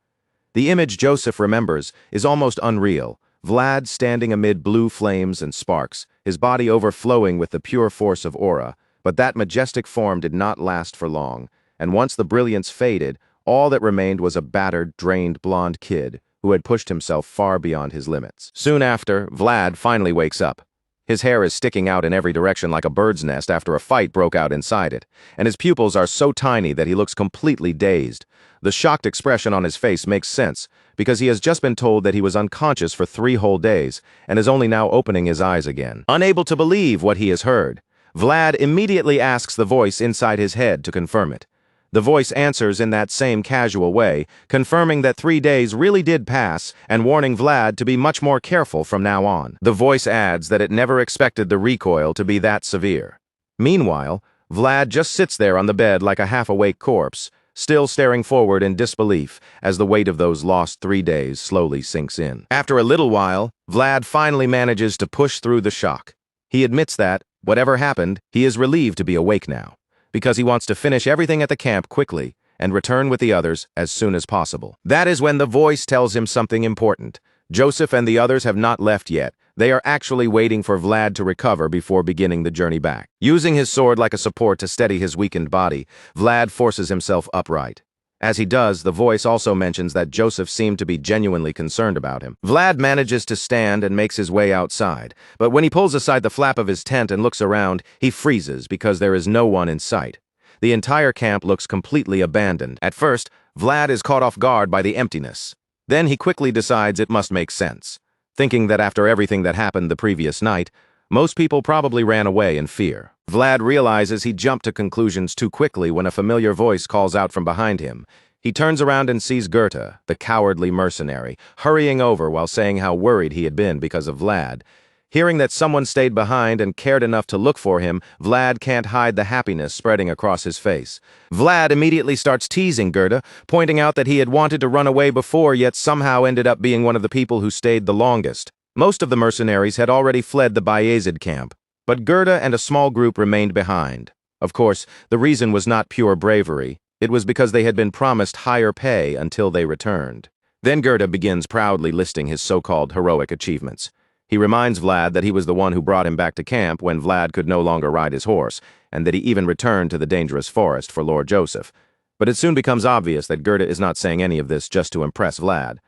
The image Joseph remembers is almost unreal. Vlad standing amid blue flames and sparks, his body overflowing with the pure force of aura, but that majestic form did not last for long, and once the brilliance faded, all that remained was a battered, drained blonde kid who had pushed himself far beyond his limits. Soon after, Vlad finally wakes up. His hair is sticking out in every direction like a bird's nest after a fight broke out inside it, and his pupils are so tiny that he looks completely dazed. The shocked expression on his face makes sense, because he has just been told that he was unconscious for 3 whole days and is only now opening his eyes again. Unable to believe what he has heard, Vlad immediately asks the voice inside his head to confirm it. The voice answers in that same casual way, confirming that 3 days really did pass and warning Vlad to be much more careful from now on. The voice adds that it never expected the recoil to be that severe. Meanwhile, Vlad just sits there on the bed like a half-awake corpse, still staring forward in disbelief as the weight of those lost 3 days slowly sinks in. After a little while, Vlad finally manages to push through the shock. He admits that, whatever happened, he is relieved to be awake now, because he wants to finish everything at the camp quickly and return with the others as soon as possible. That is when the voice tells him something important. Joseph and the others have not left yet. They are actually waiting for Vlad to recover before beginning the journey back. Using his sword like a support to steady his weakened body, Vlad forces himself upright. As he does, the voice also mentions that Joseph seemed to be genuinely concerned about him. Vlad manages to stand and makes his way outside, but when he pulls aside the flap of his tent and looks around, he freezes because there is no one in sight. The entire camp looks completely abandoned. At first, Vlad is caught off guard by the emptiness. Then he quickly decides it must make sense, thinking that after everything that happened the previous night, most people probably ran away in fear. Vlad realizes he jumped to conclusions too quickly when a familiar voice calls out from behind him. He turns around and sees Goethe, the cowardly mercenary, hurrying over while saying how worried he had been because of Vlad. Hearing that someone stayed behind and cared enough to look for him, Vlad can't hide the happiness spreading across his face. Vlad immediately starts teasing Goethe, pointing out that he had wanted to run away before yet somehow ended up being one of the people who stayed the longest. Most of the mercenaries had already fled the Bayezid camp, but Goethe and a small group remained behind. Of course, the reason was not pure bravery. It was because they had been promised higher pay until they returned. Then Goethe begins proudly listing his so-called heroic achievements. He reminds Vlad that he was the one who brought him back to camp when Vlad could no longer ride his horse, and that he even returned to the dangerous forest for Lord Joseph. But it soon becomes obvious that Goethe is not saying any of this just to impress Vlad.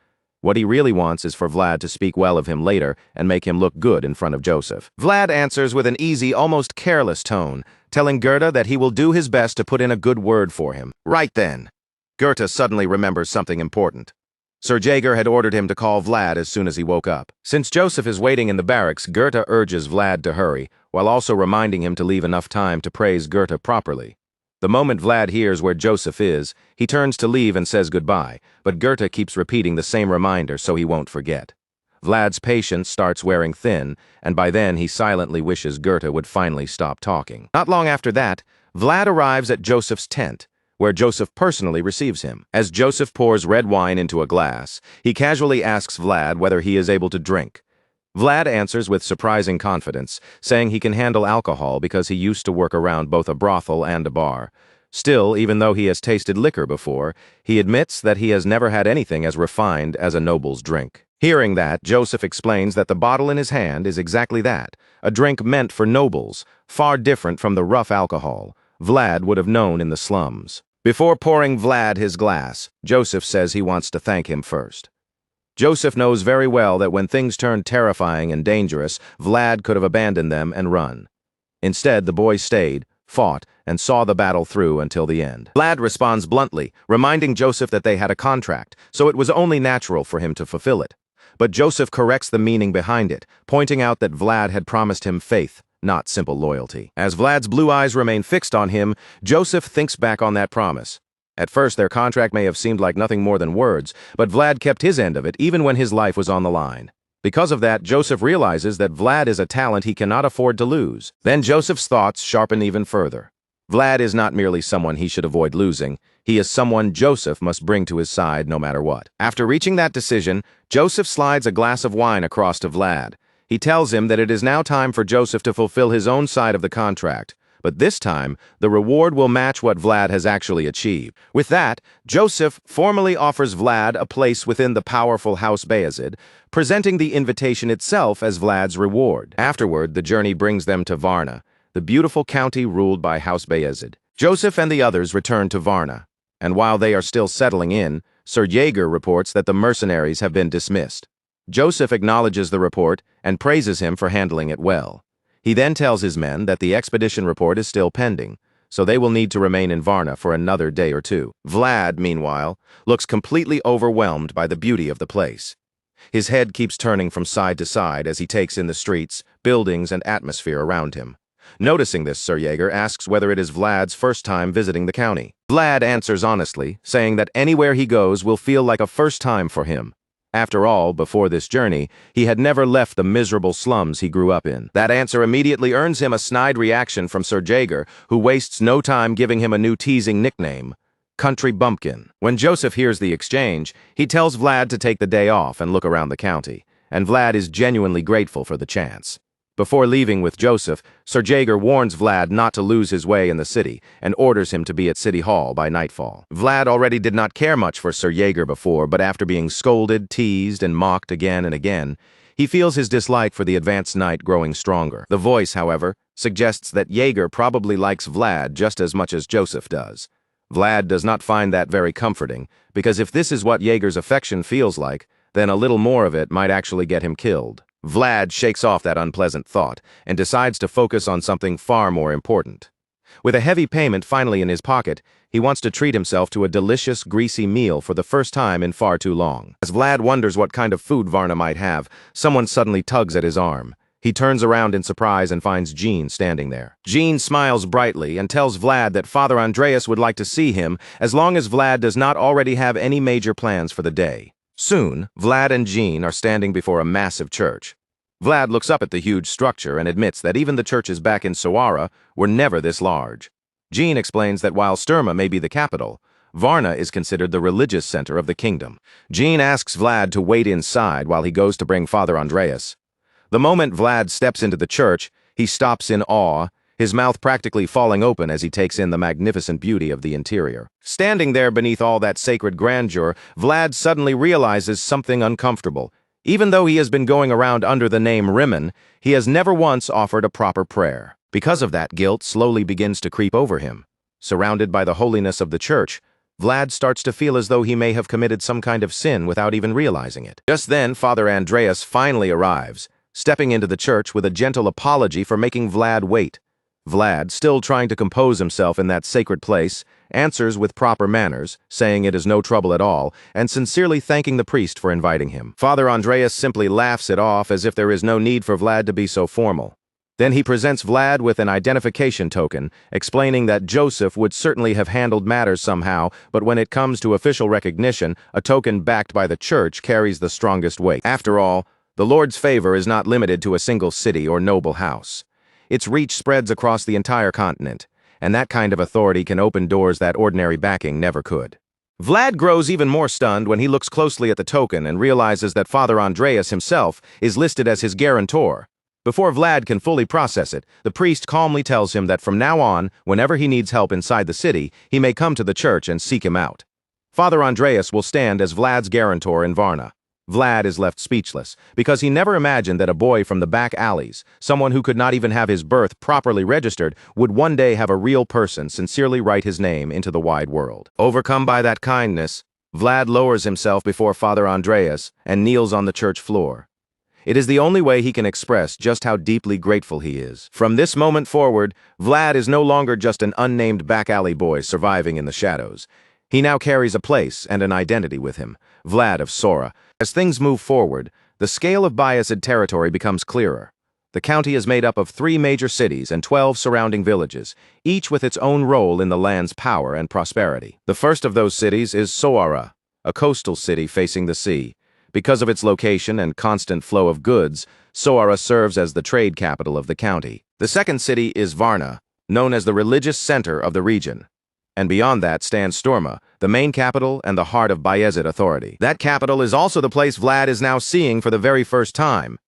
What he really wants is for Vlad to speak well of him later and make him look good in front of Joseph. Vlad answers with an easy, almost careless tone, telling Goethe that he will do his best to put in a good word for him. Right then, Goethe suddenly remembers something important. Sir Jaeger had ordered him to call Vlad as soon as he woke up. Since Joseph is waiting in the barracks, Goethe urges Vlad to hurry, while also reminding him to leave enough time to praise Goethe properly. The moment Vlad hears where Joseph is, he turns to leave and says goodbye, but Goethe keeps repeating the same reminder so he won't forget. Vlad's patience starts wearing thin, and by then he silently wishes Goethe would finally stop talking. Not long after that, Vlad arrives at Joseph's tent, where Joseph personally receives him. As Joseph pours red wine into a glass, he casually asks Vlad whether he is able to drink. Vlad answers with surprising confidence, saying he can handle alcohol because he used to work around both a brothel and a bar. Still, even though he has tasted liquor before, he admits that he has never had anything as refined as a noble's drink. Hearing that, Joseph explains that the bottle in his hand is exactly that, a drink meant for nobles, far different from the rough alcohol Vlad would have known in the slums. Before pouring Vlad his glass, Joseph says he wants to thank him first. Joseph knows very well that when things turned terrifying and dangerous, Vlad could have abandoned them and run. Instead, the boys stayed, fought, and saw the battle through until the end. Vlad responds bluntly, reminding Joseph that they had a contract, so it was only natural for him to fulfill it. But Joseph corrects the meaning behind it, pointing out that Vlad had promised him faith, not simple loyalty. As Vlad's blue eyes remain fixed on him, Joseph thinks back on that promise. At first, their contract may have seemed like nothing more than words, but Vlad kept his end of it even when his life was on the line. Because of that, Joseph realizes that Vlad is a talent he cannot afford to lose. Then Joseph's thoughts sharpen even further. Vlad is not merely someone he should avoid losing. He is someone Joseph must bring to his side no matter what. After reaching that decision, Joseph slides a glass of wine across to Vlad. He tells him that it is now time for Joseph to fulfill his own side of the contract. But this time, the reward will match what Vlad has actually achieved. With that, Joseph formally offers Vlad a place within the powerful House Bayezid, presenting the invitation itself as Vlad's reward. Afterward, the journey brings them to Varna, the beautiful county ruled by House Bayezid. Joseph and the others return to Varna, and while they are still settling in, Sir Jaeger reports that the mercenaries have been dismissed. Joseph acknowledges the report and praises him for handling it well. He then tells his men that the expedition report is still pending, so they will need to remain in Varna for another day or two. Vlad, meanwhile, looks completely overwhelmed by the beauty of the place. His head keeps turning from side to side as he takes in the streets, buildings, and atmosphere around him. Noticing this, Sir Jaeger asks whether it is Vlad's first time visiting the county. Vlad answers honestly, saying that anywhere he goes will feel like a first time for him. After all, before this journey, he had never left the miserable slums he grew up in. That answer immediately earns him a snide reaction from Sir Jaeger, who wastes no time giving him a new teasing nickname, Country Bumpkin. When Joseph hears the exchange, he tells Vlad to take the day off and look around the county, and Vlad is genuinely grateful for the chance. Before leaving with Joseph, Sir Jaeger warns Vlad not to lose his way in the city and orders him to be at City Hall by nightfall. Vlad already did not care much for Sir Jaeger before, but after being scolded, teased, and mocked again and again, he feels his dislike for the advanced knight growing stronger. The voice, however, suggests that Jaeger probably likes Vlad just as much as Joseph does. Vlad does not find that very comforting, because if this is what Jaeger's affection feels like, then a little more of it might actually get him killed. Vlad shakes off that unpleasant thought and decides to focus on something far more important. With a heavy payment finally in his pocket, he wants to treat himself to a delicious, greasy meal for the first time in far too long. As Vlad wonders what kind of food Varna might have, someone suddenly tugs at his arm. He turns around in surprise and finds Jean standing there. Jean smiles brightly and tells Vlad that Father Andreas would like to see him as long as Vlad does not already have any major plans for the day. Soon, Vlad and Jean are standing before a massive church. Vlad looks up at the huge structure and admits that even the churches back in Sawara were never this large. Jean explains that while Sturma may be the capital, Varna is considered the religious center of the kingdom. Jean asks Vlad to wait inside while he goes to bring Father Andreas. The moment Vlad steps into the church, he stops in awe, his mouth practically falling open as he takes in the magnificent beauty of the interior. Standing there beneath all that sacred grandeur, Vlad suddenly realizes something uncomfortable. Even though he has been going around under the name Rimmon, he has never once offered a proper prayer. Because of that, guilt slowly begins to creep over him. Surrounded by the holiness of the church, Vlad starts to feel as though he may have committed some kind of sin without even realizing it. Just then, Father Andreas finally arrives, stepping into the church with a gentle apology for making Vlad wait. Vlad, still trying to compose himself in that sacred place, answers with proper manners, saying it is no trouble at all, and sincerely thanking the priest for inviting him. Father Andreas simply laughs it off as if there is no need for Vlad to be so formal. Then he presents Vlad with an identification token, explaining that Joseph would certainly have handled matters somehow, but when it comes to official recognition, a token backed by the church carries the strongest weight. After all, the Lord's favor is not limited to a single city or noble house. Its reach spreads across the entire continent, and that kind of authority can open doors that ordinary backing never could. Vlad grows even more stunned when he looks closely at the token and realizes that Father Andreas himself is listed as his guarantor. Before Vlad can fully process it, the priest calmly tells him that from now on, whenever he needs help inside the city, he may come to the church and seek him out. Father Andreas will stand as Vlad's guarantor in Varna. Vlad is left speechless, because he never imagined that a boy from the back alleys, someone who could not even have his birth properly registered, would one day have a real person sincerely write his name into the wide world. Overcome by that kindness, Vlad lowers himself before Father Andreas and kneels on the church floor. It is the only way he can express just how deeply grateful he is. From this moment forward, Vlad is no longer just an unnamed back alley boy surviving in the shadows. He now carries a place and an identity with him, Vlad of Sora. As things move forward, the scale of Bayezid territory becomes clearer. The county is made up of 3 major cities and 12 surrounding villages, each with its own role in the land's power and prosperity. The first of those cities is Sora, a coastal city facing the sea. Because of its location and constant flow of goods, Sora serves as the trade capital of the county. The second city is Varna, known as the religious center of the region. And beyond that stands Storma, the main capital and the heart of Bayezid authority. That capital is also the place Vlad is now seeing for the very first time.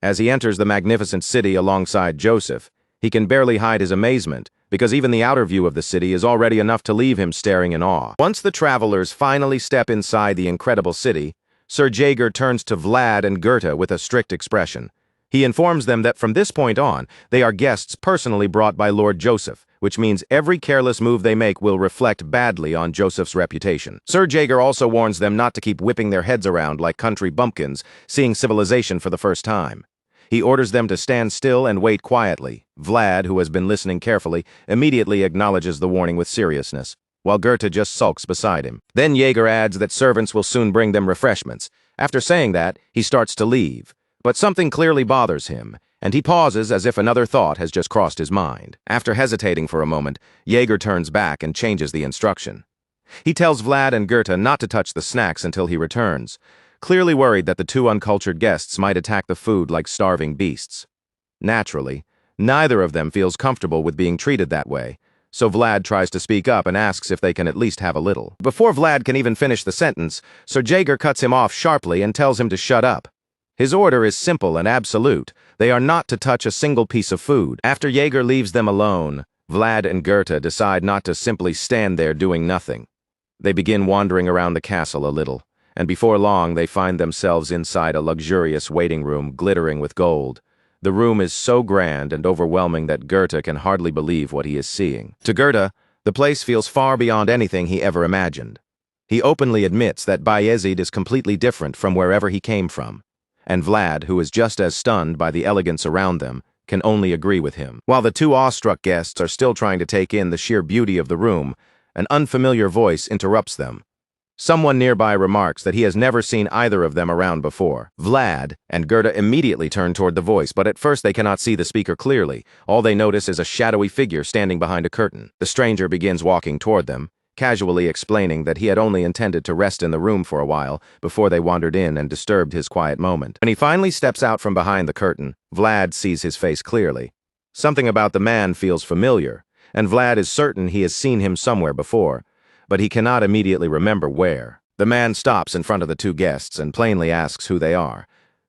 As he enters the magnificent city alongside Joseph, he can barely hide his amazement, because even the outer view of the city is already enough to leave him staring in awe. Once the travelers finally step inside the incredible city, Sir Jaeger turns to Vlad and Goethe with a strict expression. He informs them that from this point on, they are guests personally brought by Lord Joseph, which means every careless move they make will reflect badly on Joseph's reputation. Sir Jaeger also warns them not to keep whipping their heads around like country bumpkins, seeing civilization for the first time. He orders them to stand still and wait quietly. Vlad, who has been listening carefully, immediately acknowledges the warning with seriousness, while Goethe just sulks beside him. Then Jaeger adds that servants will soon bring them refreshments. After saying that, he starts to leave. But something clearly bothers him, and he pauses as if another thought has just crossed his mind. After hesitating for a moment, Jaeger turns back and changes the instruction. He tells Vlad and Goethe not to touch the snacks until he returns, clearly worried that the 2 uncultured guests might attack the food like starving beasts. Naturally, neither of them feels comfortable with being treated that way, so Vlad tries to speak up and asks if they can at least have a little. Before Vlad can even finish the sentence, Sir Jaeger cuts him off sharply and tells him to shut up. His order is simple and absolute. They are not to touch a single piece of food. After Jaeger leaves them alone, Vlad and Goethe decide not to simply stand there doing nothing. They begin wandering around the castle a little, and before long they find themselves inside a luxurious waiting room glittering with gold. The room is so grand and overwhelming that Goethe can hardly believe what he is seeing. To Goethe, the place feels far beyond anything he ever imagined. He openly admits that Bayezid is completely different from wherever he came from. And Vlad, who is just as stunned by the elegance around them, can only agree with him. While the 2 awestruck guests are still trying to take in the sheer beauty of the room, an unfamiliar voice interrupts them. Someone nearby remarks that he has never seen either of them around before. Vlad and Goethe immediately turn toward the voice, but at first they cannot see the speaker clearly. All they notice is a shadowy figure standing behind a curtain. The stranger begins walking toward them, casually explaining that he had only intended to rest in the room for a while before they wandered in and disturbed his quiet moment. When he finally steps out from behind the curtain, Vlad sees his face clearly. Something about the man feels familiar, and Vlad is certain he has seen him somewhere before, but he cannot immediately remember where. The man stops in front of the 2 guests and plainly asks who they are.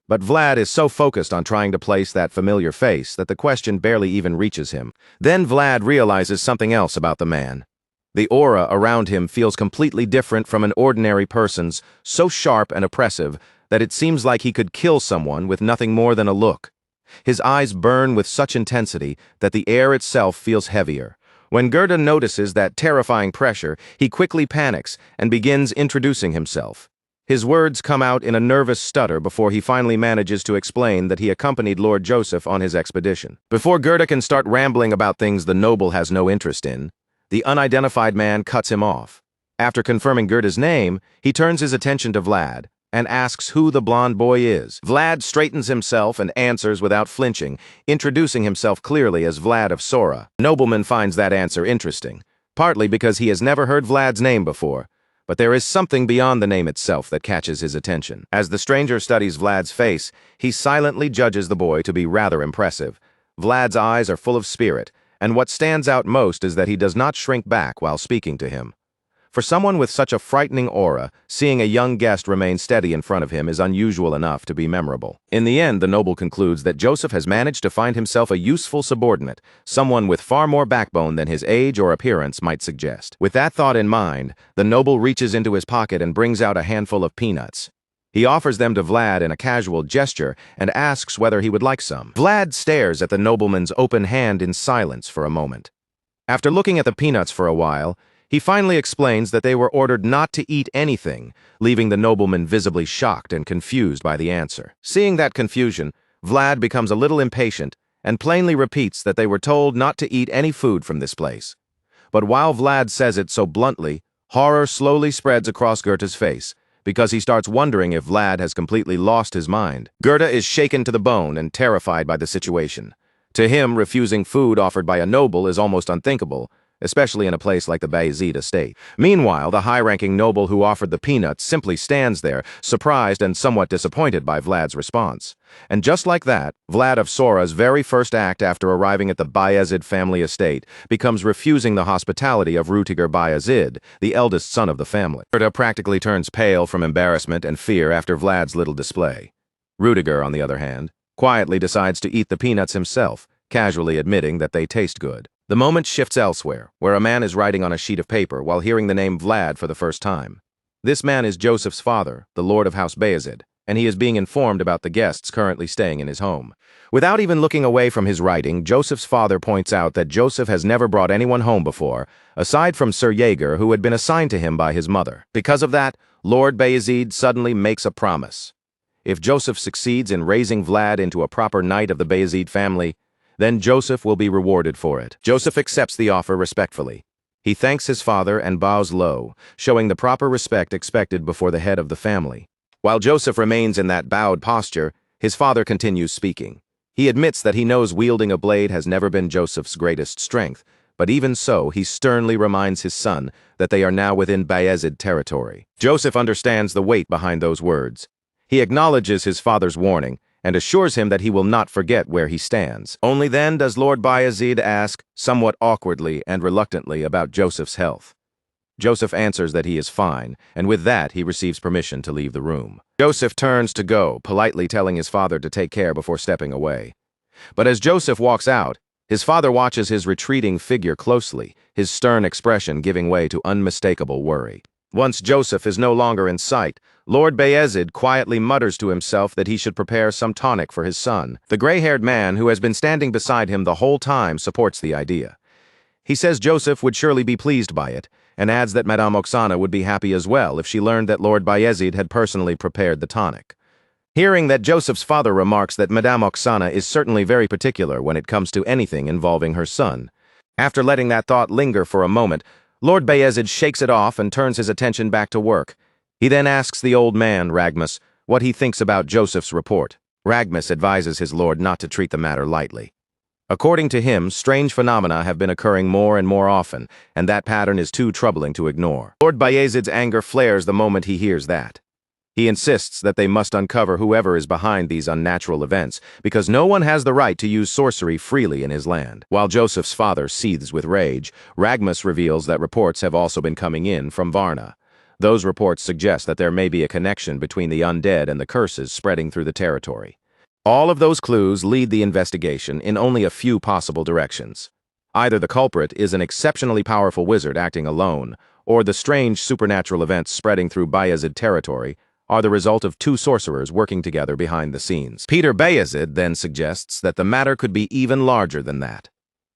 But Vlad is so focused on trying to place that familiar face that the question barely even reaches him. Then Vlad realizes something else about the man. The aura around him feels completely different from an ordinary person's, so sharp and oppressive that it seems like he could kill someone with nothing more than a look. His eyes burn with such intensity that the air itself feels heavier. When Goethe notices that terrifying pressure, he quickly panics and begins introducing himself. His words come out in a nervous stutter before he finally manages to explain that he accompanied Lord Joseph on his expedition. Before Goethe can start rambling about things the noble has no interest in, the unidentified man cuts him off. After confirming Goethe's name, he turns his attention to Vlad and asks who the blonde boy is. Vlad straightens himself and answers without flinching, introducing himself clearly as Vlad of Sora. The nobleman finds that answer interesting, partly because he has never heard Vlad's name before, but there is something beyond the name itself that catches his attention. As the stranger studies Vlad's face, he silently judges the boy to be rather impressive. Vlad's eyes are full of spirit, And what stands out most is that he does not shrink back while speaking to him. For someone with such a frightening aura, seeing a young guest remain steady in front of him is unusual enough to be memorable. In the end, the noble concludes that Joseph has managed to find himself a useful subordinate, someone with far more backbone than his age or appearance might suggest. With that thought in mind, the noble reaches into his pocket and brings out a handful of peanuts. He offers them to Vlad in a casual gesture and asks whether he would like some. Vlad stares at the nobleman's open hand in silence for a moment. After looking at the peanuts for a while, he finally explains that they were ordered not to eat anything, leaving the nobleman visibly shocked and confused by the answer. Seeing that confusion, Vlad becomes a little impatient and plainly repeats that they were told not to eat any food from this place. But while Vlad says it so bluntly, horror slowly spreads across Goethe's face, because he starts wondering if Vlad has completely lost his mind. Goethe is shaken to the bone and terrified by the situation. To him, refusing food offered by a noble is almost unthinkable, especially in a place like the Bayezid estate. Meanwhile, the high-ranking noble who offered the peanuts simply stands there, surprised and somewhat disappointed by Vlad's response. And just like that, Vlad of Sora's very first act after arriving at the Bayezid family estate becomes refusing the hospitality of Rüdiger Bayezid, the eldest son of the family. Goethe practically turns pale from embarrassment and fear after Vlad's little display. Rüdiger, on the other hand, quietly decides to eat the peanuts himself, casually admitting that they taste good. The moment shifts elsewhere, where a man is writing on a sheet of paper while hearing the name Vlad for the first time. This man is Joseph's father, the Lord of House Bayezid, and he is being informed about the guests currently staying in his home. Without even looking away from his writing, Joseph's father points out that Joseph has never brought anyone home before, aside from Sir Jaeger, who had been assigned to him by his mother. Because of that, Lord Bayezid suddenly makes a promise. If Joseph succeeds in raising Vlad into a proper knight of the Bayezid family, then Joseph will be rewarded for it. Joseph accepts the offer respectfully. He thanks his father and bows low, showing the proper respect expected before the head of the family. While Joseph remains in that bowed posture, his father continues speaking. He admits that he knows wielding a blade has never been Joseph's greatest strength, but even so, he sternly reminds his son that they are now within Bayezid territory. Joseph understands the weight behind those words. He acknowledges his father's warning and assures him that he will not forget where he stands. Only then does Lord Bayezid ask, somewhat awkwardly and reluctantly, about Joseph's health. Joseph answers that he is fine, and with that he receives permission to leave the room. Joseph turns to go, politely telling his father to take care before stepping away. But as Joseph walks out, his father watches his retreating figure closely, his stern expression giving way to unmistakable worry. Once Joseph is no longer in sight, Lord Bayezid quietly mutters to himself that he should prepare some tonic for his son. The gray-haired man who has been standing beside him the whole time supports the idea. He says Joseph would surely be pleased by it, and adds that Madame Oksana would be happy as well if she learned that Lord Bayezid had personally prepared the tonic. Hearing that Joseph's father remarks that Madame Oksana is certainly very particular when it comes to anything involving her son. After letting that thought linger for a moment, Lord Bayezid shakes it off and turns his attention back to work. He then asks the old man, Ragmus, what he thinks about Joseph's report. Ragmus advises his lord not to treat the matter lightly. According to him, strange phenomena have been occurring more and more often, and that pattern is too troubling to ignore. Lord Bayezid's anger flares the moment he hears that. He insists that they must uncover whoever is behind these unnatural events, because no one has the right to use sorcery freely in his land. While Joseph's father seethes with rage, Ragmus reveals that reports have also been coming in from Varna. Those reports suggest that there may be a connection between the undead and the curses spreading through the territory. All of those clues lead the investigation in only a few possible directions. Either the culprit is an exceptionally powerful wizard acting alone, or the strange supernatural events spreading through Bayezid territory are the result of two sorcerers working together behind the scenes. Peter Bayezid then suggests that the matter could be even larger than that.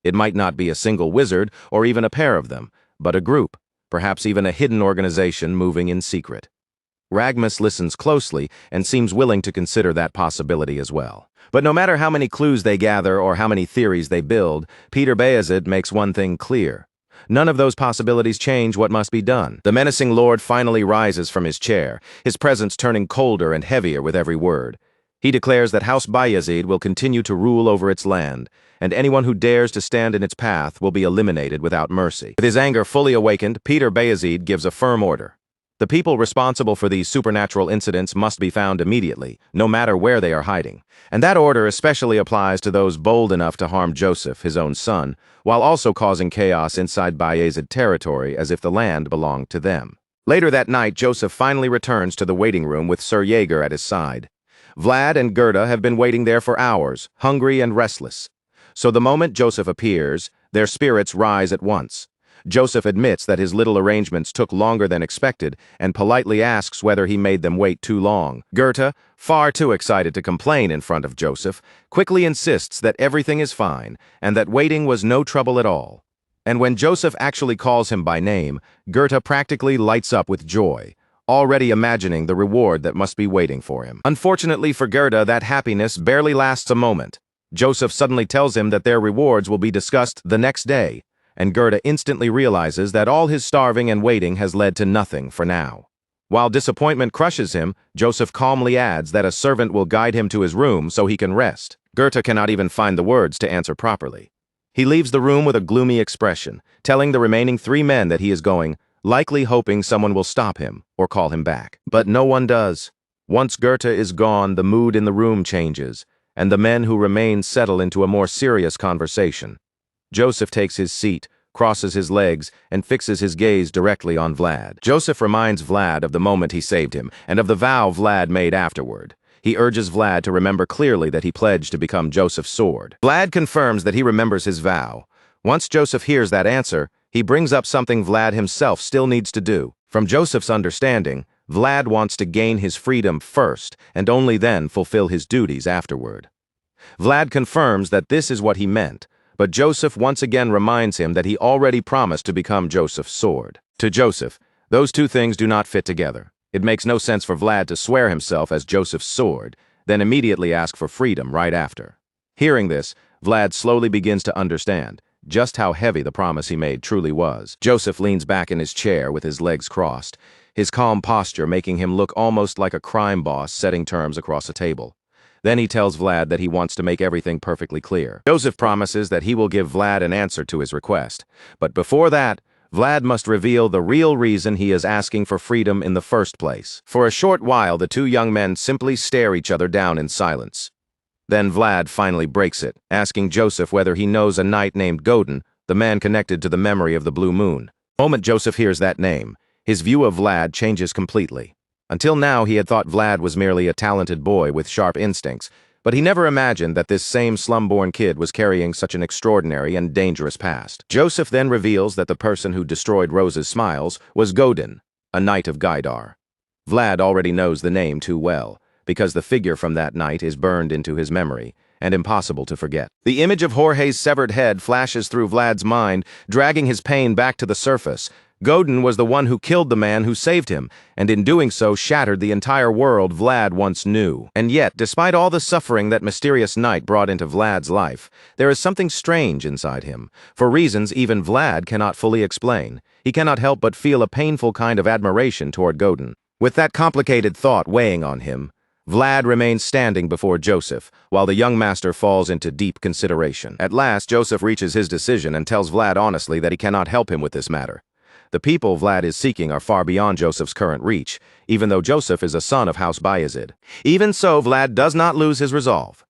It might not be a single wizard or even a pair of them, but a group, perhaps even a hidden organization moving in secret. Ragmus listens closely and seems willing to consider that possibility as well. But no matter how many clues they gather or how many theories they build, Peter Bayezid makes one thing clear. None of those possibilities change what must be done. The menacing lord finally rises from his chair, his presence turning colder and heavier with every word. He declares that House Bayezid will continue to rule over its land, and anyone who dares to stand in its path will be eliminated without mercy. With his anger fully awakened, Peter Bayezid gives a firm order. The people responsible for these supernatural incidents must be found immediately, no matter where they are hiding. And that order especially applies to those bold enough to harm Joseph, his own son, while also causing chaos inside Bayezid territory as if the land belonged to them. Later that night, Joseph finally returns to the waiting room with Sir Jaeger at his side. Vlad and Gerda have been waiting there for hours, hungry and restless. So the moment Joseph appears, their spirits rise at once. Joseph admits that his little arrangements took longer than expected and politely asks whether he made them wait too long. Gerda, far too excited to complain in front of Joseph, quickly insists that everything is fine and that waiting was no trouble at all. And when Joseph actually calls him by name, Gerda practically lights up with joy, already imagining the reward that must be waiting for him. Unfortunately for Gerda, that happiness barely lasts a moment. Joseph suddenly tells him that their rewards will be discussed the next day, and Gerda instantly realizes that all his starving and waiting has led to nothing for now. While disappointment crushes him, Joseph calmly adds that a servant will guide him to his room so he can rest. Gerda cannot even find the words to answer properly. He leaves the room with a gloomy expression, telling the remaining 3 men that he is going, likely hoping someone will stop him or call him back. But no one does. Once Gerda is gone, the mood in the room changes, and the men who remain settle into a more serious conversation. Joseph takes his seat, crosses his legs, and fixes his gaze directly on Vlad. Joseph reminds Vlad of the moment he saved him, and of the vow Vlad made afterward. He urges Vlad to remember clearly that he pledged to become Joseph's sword. Vlad confirms that he remembers his vow. Once Joseph hears that answer, he brings up something Vlad himself still needs to do. From Joseph's understanding, Vlad wants to gain his freedom first, and only then fulfill his duties afterward. Vlad confirms that this is what he meant, but Joseph once again reminds him that he already promised to become Joseph's sword. To Joseph, those two things do not fit together. It makes no sense for Vlad to swear himself as Joseph's sword, then immediately ask for freedom right after. Hearing this, Vlad slowly begins to understand just how heavy the promise he made truly was. Joseph leans back in his chair with his legs crossed, his calm posture making him look almost like a crime boss setting terms across a table. Then he tells Vlad that he wants to make everything perfectly clear. Joseph promises that he will give Vlad an answer to his request. But before that, Vlad must reveal the real reason he is asking for freedom in the first place. For a short while, the 2 young men simply stare each other down in silence. Then Vlad finally breaks it, asking Joseph whether he knows a knight named Godin, the man connected to the memory of the Blue Moon. The moment Joseph hears that name, his view of Vlad changes completely. Until now, he had thought Vlad was merely a talented boy with sharp instincts, but he never imagined that this same slum-born kid was carrying such an extraordinary and dangerous past. Joseph then reveals that the person who destroyed Rose's smiles was Godin, a knight of Gaidar. Vlad already knows the name too well, because the figure from that night is burned into his memory, and impossible to forget. The image of Jorge's severed head flashes through Vlad's mind, dragging his pain back to the surface. Godin was the one who killed the man who saved him, and in doing so shattered the entire world Vlad once knew. And yet, despite all the suffering that mysterious knight brought into Vlad's life, there is something strange inside him, for reasons even Vlad cannot fully explain. He cannot help but feel a painful kind of admiration toward Godin. With that complicated thought weighing on him, Vlad remains standing before Joseph, while the young master falls into deep consideration. At last, Joseph reaches his decision and tells Vlad honestly that he cannot help him with this matter. The people Vlad is seeking are far beyond Joseph's current reach, even though Joseph is a son of House Bayezid. Even so, Vlad does not lose his resolve.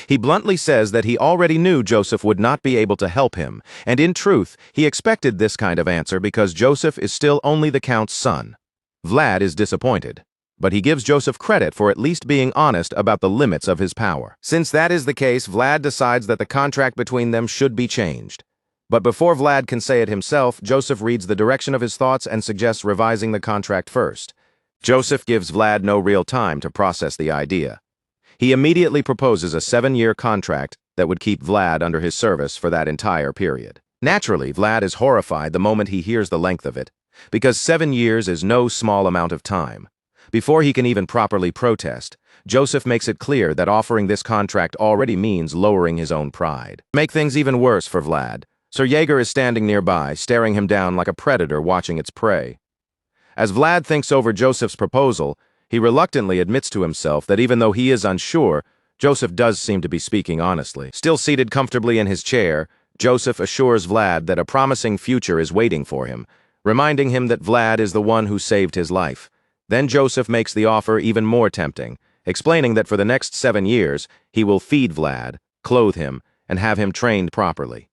He bluntly says that he already knew Joseph would not be able to help him, and in truth, he expected this kind of answer because Joseph is still only the Count's son. Vlad is disappointed, but he gives Joseph credit for at least being honest about the limits of his power. Since that is the case, Vlad decides that the contract between them should be changed. But before Vlad can say it himself, Joseph reads the direction of his thoughts and suggests revising the contract first. Joseph gives Vlad no real time to process the idea. He immediately proposes a 7-year contract that would keep Vlad under his service for that entire period. Naturally, Vlad is horrified the moment he hears the length of it, because 7 years is no small amount of time. Before he can even properly protest, Joseph makes it clear that offering this contract already means lowering his own pride. To make things even worse for Vlad, Sir Jaeger is standing nearby, staring him down like a predator watching its prey. As Vlad thinks over Joseph's proposal, he reluctantly admits to himself that even though he is unsure, Joseph does seem to be speaking honestly. Still seated comfortably in his chair, Joseph assures Vlad that a promising future is waiting for him, reminding him that Vlad is the one who saved his life. Then Joseph makes the offer even more tempting, explaining that for the next 7 years, he will feed Vlad, clothe him, and have him trained properly.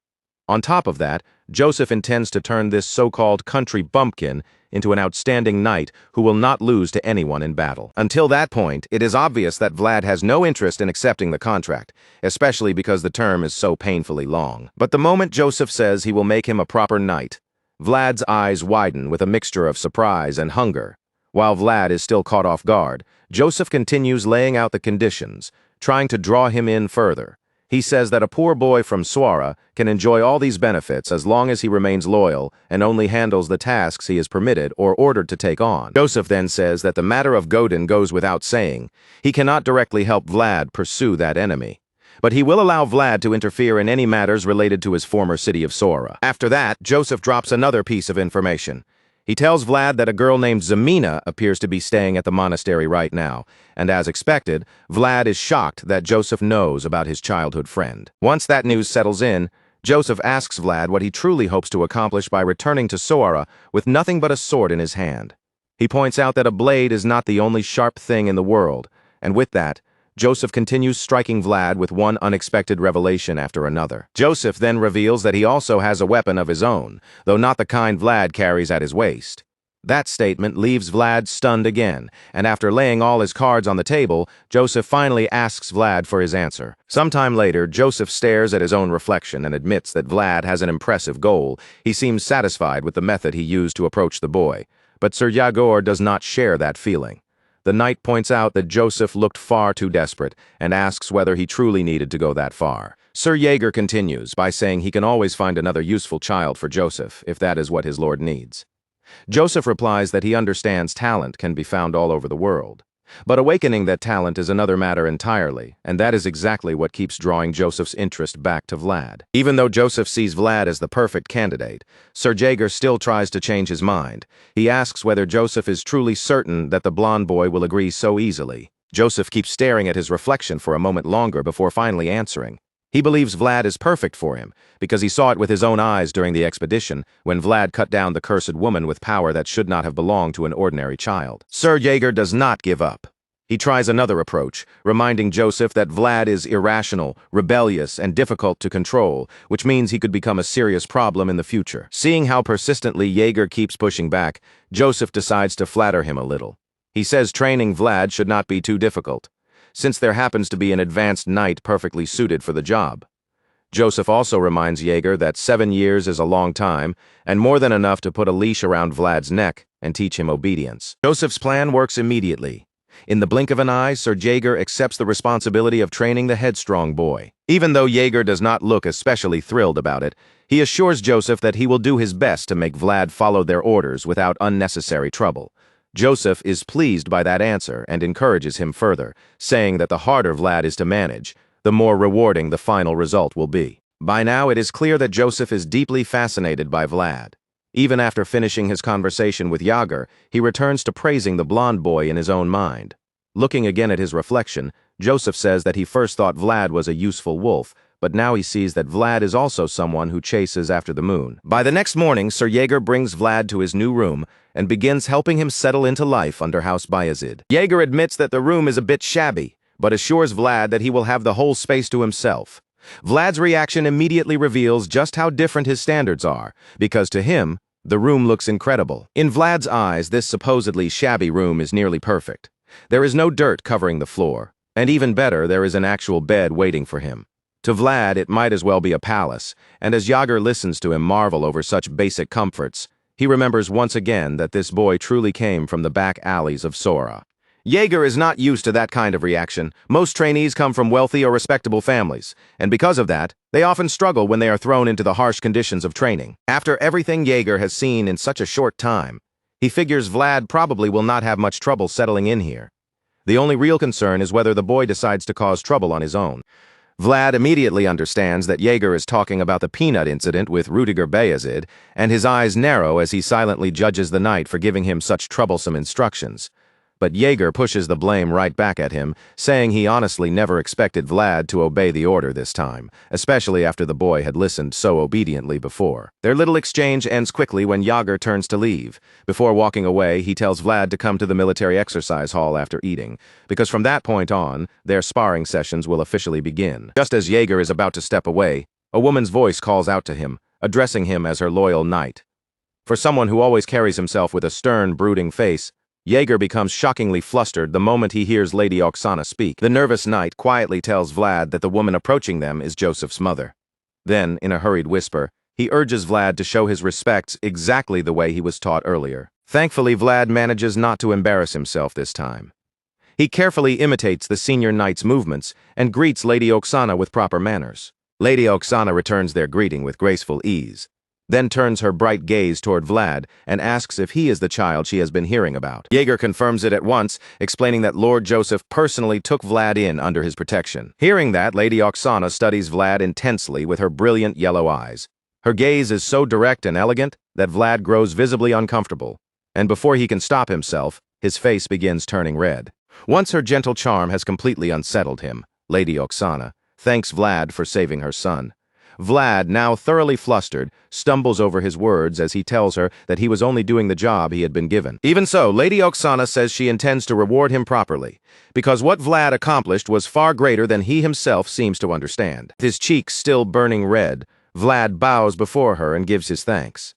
On top of that, Joseph intends to turn this so-called country bumpkin into an outstanding knight who will not lose to anyone in battle. Until that point, it is obvious that Vlad has no interest in accepting the contract, especially because the term is so painfully long. But the moment Joseph says he will make him a proper knight, Vlad's eyes widen with a mixture of surprise and hunger. While Vlad is still caught off guard, Joseph continues laying out the conditions, trying to draw him in further. He says that a poor boy from Swara can enjoy all these benefits as long as he remains loyal and only handles the tasks he is permitted or ordered to take on. Joseph then says that the matter of Godin goes without saying. He cannot directly help Vlad pursue that enemy, but he will allow Vlad to interfere in any matters related to his former city of Sora. After that, Joseph drops another piece of information. He tells Vlad that a girl named Zamina appears to be staying at the monastery right now, and as expected, Vlad is shocked that Joseph knows about his childhood friend. Once that news settles in, Joseph asks Vlad what he truly hopes to accomplish by returning to Sora with nothing but a sword in his hand. He points out that a blade is not the only sharp thing in the world, and with that, Joseph continues striking Vlad with one unexpected revelation after another. Joseph then reveals that he also has a weapon of his own, though not the kind Vlad carries at his waist. That statement leaves Vlad stunned again, and after laying all his cards on the table, Joseph finally asks Vlad for his answer. Sometime later, Joseph stares at his own reflection and admits that Vlad has an impressive goal. He seems satisfied with the method he used to approach the boy, but Sir Yagor does not share that feeling. The knight points out that Joseph looked far too desperate and asks whether he truly needed to go that far. Sir Jaeger continues by saying he can always find another useful child for Joseph if that is what his lord needs. Joseph replies that he understands talent can be found all over the world, but awakening that talent is another matter entirely, and that is exactly what keeps drawing Joseph's interest back to Vlad. Even though Joseph sees Vlad as the perfect candidate, Sir Jaeger still tries to change his mind. He asks whether Joseph is truly certain that the blonde boy will agree so easily. Joseph keeps staring at his reflection for a moment longer before finally answering. He believes Vlad is perfect for him, because he saw it with his own eyes during the expedition, when Vlad cut down the cursed woman with power that should not have belonged to an ordinary child. Sir Jaeger does not give up. He tries another approach, reminding Joseph that Vlad is irrational, rebellious, and difficult to control, which means he could become a serious problem in the future. Seeing how persistently Jaeger keeps pushing back, Joseph decides to flatter him a little. He says training Vlad should not be too difficult, since there happens to be an advanced knight perfectly suited for the job. Joseph also reminds Jaeger that 7 years is a long time, and more than enough to put a leash around Vlad's neck and teach him obedience. Joseph's plan works immediately. In the blink of an eye, Sir Jaeger accepts the responsibility of training the headstrong boy. Even though Jaeger does not look especially thrilled about it, he assures Joseph that he will do his best to make Vlad follow their orders without unnecessary trouble. Joseph is pleased by that answer and encourages him further, saying that the harder Vlad is to manage, the more rewarding the final result will be. By now, it is clear that Joseph is deeply fascinated by Vlad. Even after finishing his conversation with Jaeger, he returns to praising the blonde boy in his own mind. Looking again at his reflection, Joseph says that he first thought Vlad was a useful wolf, but now he sees that Vlad is also someone who chases after the moon. By the next morning, Sir Jaeger brings Vlad to his new room and begins helping him settle into life under House Bayezid. Jaeger admits that the room is a bit shabby, but assures Vlad that he will have the whole space to himself. Vlad's reaction immediately reveals just how different his standards are, because to him, the room looks incredible. In Vlad's eyes, this supposedly shabby room is nearly perfect. There is no dirt covering the floor, and even better, there is an actual bed waiting for him. To Vlad, it might as well be a palace, and as Jaeger listens to him marvel over such basic comforts, he remembers once again that this boy truly came from the back alleys of Sora. Jaeger is not used to that kind of reaction. Most trainees come from wealthy or respectable families, and because of that, they often struggle when they are thrown into the harsh conditions of training. After everything Jaeger has seen in such a short time, he figures Vlad probably will not have much trouble settling in here. The only real concern is whether the boy decides to cause trouble on his own. Vlad immediately understands that Jaeger is talking about the peanut incident with Rudiger Bayezid, and his eyes narrow as he silently judges the knight for giving him such troublesome instructions. but Jaeger pushes the blame right back at him, saying he honestly never expected Vlad to obey the order this time, especially after the boy had listened so obediently before. Their little exchange ends quickly when Jaeger turns to leave. Before walking away, he tells Vlad to come to the military exercise hall after eating, because from that point on, their sparring sessions will officially begin. Just as Jaeger is about to step away, a woman's voice calls out to him, addressing him as her loyal knight. For someone who always carries himself with a stern, brooding face, Jaeger becomes shockingly flustered the moment he hears Lady Oksana speak. The nervous knight quietly tells Vlad that the woman approaching them is Joseph's mother. Then, in a hurried whisper, he urges Vlad to show his respects exactly the way he was taught earlier. Thankfully, Vlad manages not to embarrass himself this time. He carefully imitates the senior knight's movements and greets Lady Oksana with proper manners. Lady Oksana returns their greeting with graceful ease, then turns her bright gaze toward Vlad and asks if he is the child she has been hearing about. Jaeger confirms it at once, explaining that Lord Joseph personally took Vlad in under his protection. Hearing that, Lady Oksana studies Vlad intensely with her brilliant yellow eyes. Her gaze is so direct and elegant that Vlad grows visibly uncomfortable, and before he can stop himself, his face begins turning red. Once her gentle charm has completely unsettled him, Lady Oksana thanks Vlad for saving her son. Vlad, now thoroughly flustered, stumbles over his words as he tells her that he was only doing the job he had been given. Even so, Lady Oksana says she intends to reward him properly, because what Vlad accomplished was far greater than he himself seems to understand. With his cheeks still burning red, Vlad bows before her and gives his thanks.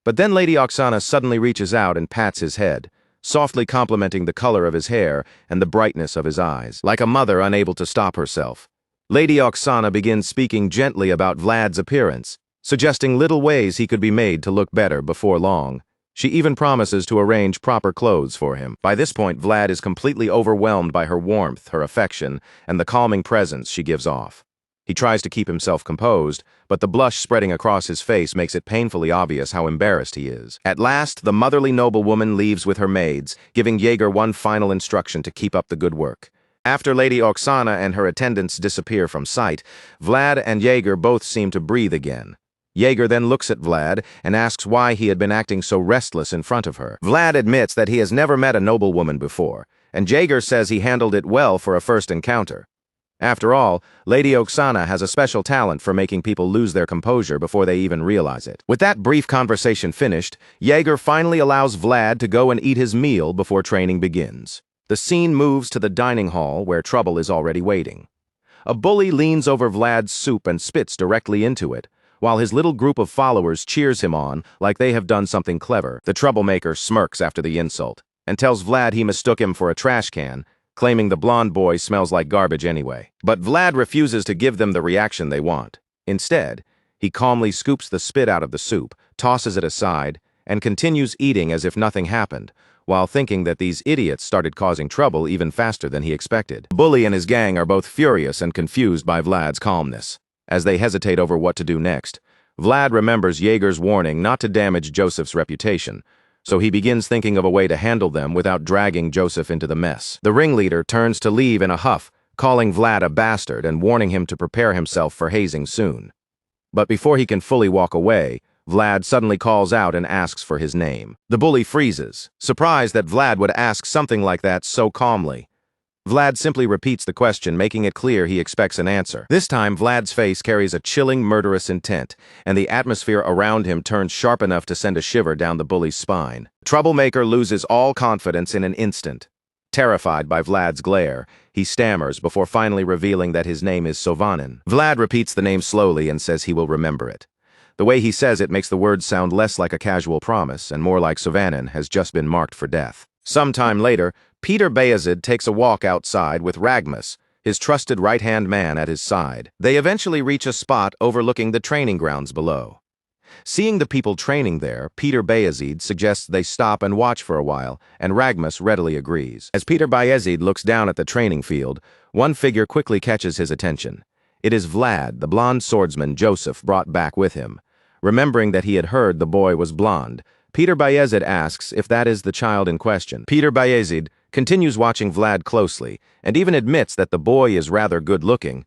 But then Lady Oksana suddenly reaches out and pats his head, softly complimenting the color of his hair and the brightness of his eyes. Like a mother unable to stop herself, Lady Oksana begins speaking gently about Vlad's appearance, suggesting little ways he could be made to look better before long. She even promises to arrange proper clothes for him. By this point, Vlad is completely overwhelmed by her warmth, her affection, and the calming presence she gives off. He tries to keep himself composed, but the blush spreading across his face makes it painfully obvious how embarrassed he is. At last, the motherly noblewoman leaves with her maids, giving Jaeger one final instruction to keep up the good work. After Lady Oksana and her attendants disappear from sight, Vlad and Jaeger both seem to breathe again. Jaeger then looks at Vlad and asks why he had been acting so restless in front of her. Vlad admits that he has never met a noblewoman before, and Jaeger says he handled it well for a first encounter. After all, Lady Oksana has a special talent for making people lose their composure before they even realize it. With that brief conversation finished, Jaeger finally allows Vlad to go and eat his meal before training begins. The scene moves to the dining hall where trouble is already waiting. A bully leans over Vlad's soup and spits directly into it, while his little group of followers cheers him on like they have done something clever. The troublemaker smirks after the insult and tells Vlad he mistook him for a trash can, claiming the blonde boy smells like garbage anyway. But Vlad refuses to give them the reaction they want. Instead, he calmly scoops the spit out of the soup, tosses it aside, and continues eating as if nothing happened, while thinking that these idiots started causing trouble even faster than he expected. The bully and his gang are both furious and confused by Vlad's calmness. As they hesitate over what to do next, Vlad remembers Jaeger's warning not to damage Joseph's reputation, so he begins thinking of a way to handle them without dragging Joseph into the mess. The ringleader turns to leave in a huff, calling Vlad a bastard and warning him to prepare himself for hazing soon. But before he can fully walk away, Vlad suddenly calls out and asks for his name. The bully freezes, surprised that Vlad would ask something like that so calmly. Vlad simply repeats the question, making it clear he expects an answer. This time, Vlad's face carries a chilling, murderous intent, and the atmosphere around him turns sharp enough to send a shiver down the bully's spine. The troublemaker loses all confidence in an instant. Terrified by Vlad's glare, he stammers before finally revealing that his name is Sovanin. Vlad repeats the name slowly and says he will remember it. The way he says it makes the words sound less like a casual promise and more like Sovanin has just been marked for death. Sometime later, Peter Bayezid takes a walk outside with Ragmus, his trusted right-hand man, at his side. They eventually reach a spot overlooking the training grounds below. Seeing the people training there, Peter Bayezid suggests they stop and watch for a while, and Ragmus readily agrees. As Peter Bayezid looks down at the training field, one figure quickly catches his attention. It is Vlad, the blonde swordsman Joseph brought back with him. Remembering that he had heard the boy was blonde, Peter Bayezid asks if that is the child in question. Peter Bayezid continues watching Vlad closely and even admits that the boy is rather good-looking.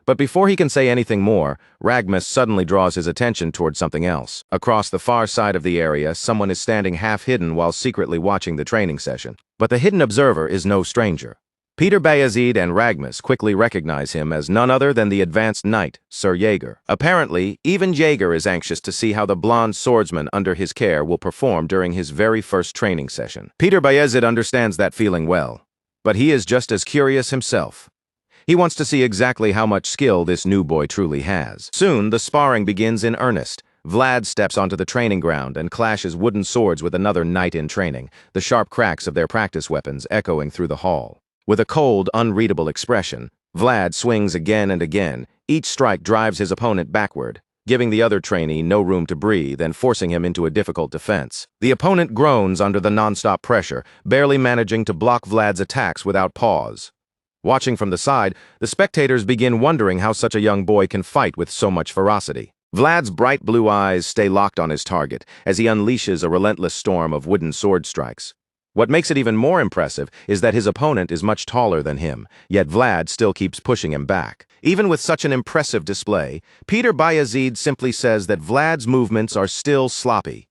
But before he can say anything more, Ragmus suddenly draws his attention towards something else. Across the far side of the area, someone is standing half-hidden while secretly watching the training session. But the hidden observer is no stranger. Peter Bayezid and Ragmus quickly recognize him as none other than the advanced knight, Sir Jaeger. Apparently, even Jaeger is anxious to see how the blonde swordsman under his care will perform during his very first training session. Peter Bayezid understands that feeling well, but he is just as curious himself. He wants to see exactly how much skill this new boy truly has. Soon, the sparring begins in earnest. Vlad steps onto the training ground and clashes wooden swords with another knight in training, the sharp cracks of their practice weapons echoing through the hall. With a cold, unreadable expression, Vlad swings again and again. Each strike drives his opponent backward, giving the other trainee no room to breathe and forcing him into a difficult defense. The opponent groans under the non-stop pressure, barely managing to block Vlad's attacks without pause. Watching from the side, the spectators begin wondering how such a young boy can fight with so much ferocity. Vlad's bright blue eyes stay locked on his target as he unleashes a relentless storm of wooden sword strikes. What makes it even more impressive is that his opponent is much taller than him, yet Vlad still keeps pushing him back. Even with such an impressive display, Peter Bayezid simply says that Vlad's movements are still sloppy.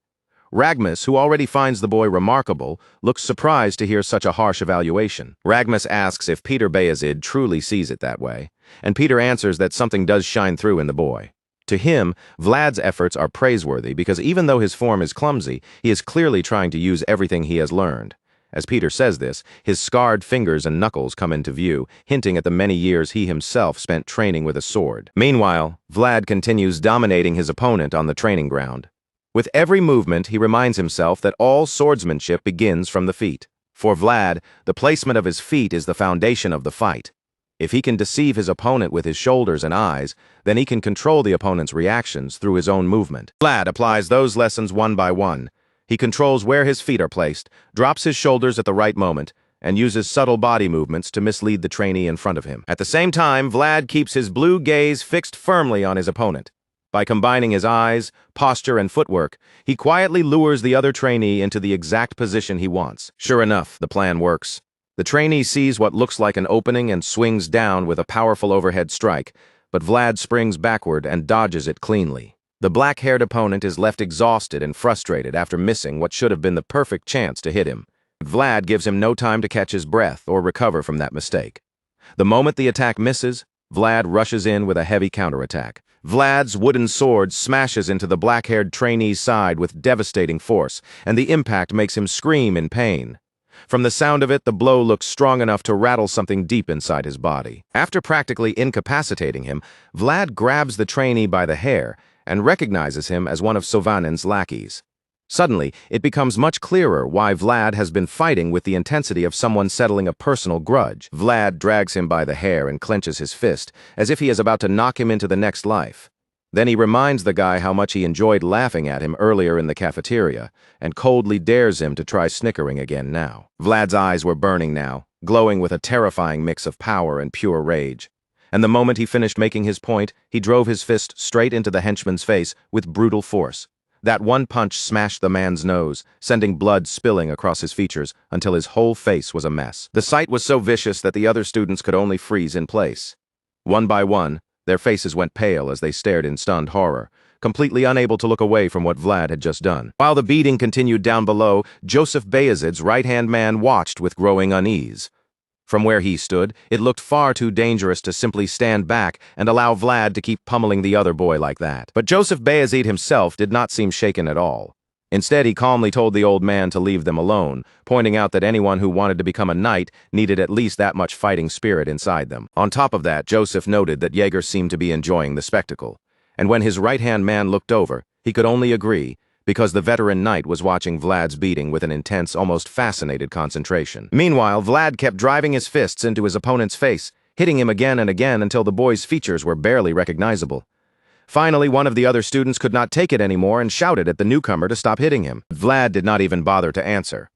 Ragmus, who already finds the boy remarkable, looks surprised to hear such a harsh evaluation. Ragmus asks if Peter Bayezid truly sees it that way, and Peter answers that something does shine through in the boy. To him, Vlad's efforts are praiseworthy because even though his form is clumsy, he is clearly trying to use everything he has learned. As Peter says this, his scarred fingers and knuckles come into view, hinting at the many years he himself spent training with a sword. Meanwhile, Vlad continues dominating his opponent on the training ground. With every movement, he reminds himself that all swordsmanship begins from the feet. For Vlad, the placement of his feet is the foundation of the fight. If he can deceive his opponent with his shoulders and eyes, then he can control the opponent's reactions through his own movement. Vlad applies those lessons one by one. He controls where his feet are placed, drops his shoulders at the right moment, and uses subtle body movements to mislead the trainee in front of him. At the same time, Vlad keeps his blue gaze fixed firmly on his opponent. By combining his eyes, posture, and footwork, he quietly lures the other trainee into the exact position he wants. Sure enough, the plan works. The trainee sees what looks like an opening and swings down with a powerful overhead strike, but Vlad springs backward and dodges it cleanly. The black-haired opponent is left exhausted and frustrated after missing what should have been the perfect chance to hit him. Vlad gives him no time to catch his breath or recover from that mistake. The moment the attack misses, Vlad rushes in with a heavy counterattack. Vlad's wooden sword smashes into the black-haired trainee's side with devastating force, and the impact makes him scream in pain. From the sound of it, the blow looks strong enough to rattle something deep inside his body. After practically incapacitating him, Vlad grabs the trainee by the hair and recognizes him as one of Sovanin's lackeys. Suddenly, it becomes much clearer why Vlad has been fighting with the intensity of someone settling a personal grudge. Vlad drags him by the hair and clenches his fist, as if he is about to knock him into the next life. Then he reminds the guy how much he enjoyed laughing at him earlier in the cafeteria, and coldly dares him to try snickering again now. Vlad's eyes were burning now, glowing with a terrifying mix of power and pure rage. And the moment he finished making his point, he drove his fist straight into the henchman's face with brutal force. That one punch smashed the man's nose, sending blood spilling across his features until his whole face was a mess. The sight was so vicious that the other students could only freeze in place. One by one, their faces went pale as they stared in stunned horror, completely unable to look away from what Vlad had just done. While the beating continued down below, Joseph Bayezid's right-hand man watched with growing unease. From where he stood, it looked far too dangerous to simply stand back and allow Vlad to keep pummeling the other boy like that. But Joseph Bayezid himself did not seem shaken at all. Instead, he calmly told the old man to leave them alone, pointing out that anyone who wanted to become a knight needed at least that much fighting spirit inside them. On top of that, Joseph noted that Jaeger seemed to be enjoying the spectacle. And when his right-hand man looked over, he could only agree, because the veteran knight was watching Vlad's beating with an intense, almost fascinated concentration. Meanwhile, Vlad kept driving his fists into his opponent's face, hitting him again and again until the boy's features were barely recognizable. Finally, one of the other students could not take it anymore and shouted at the newcomer to stop hitting him. Vlad did not even bother to answer.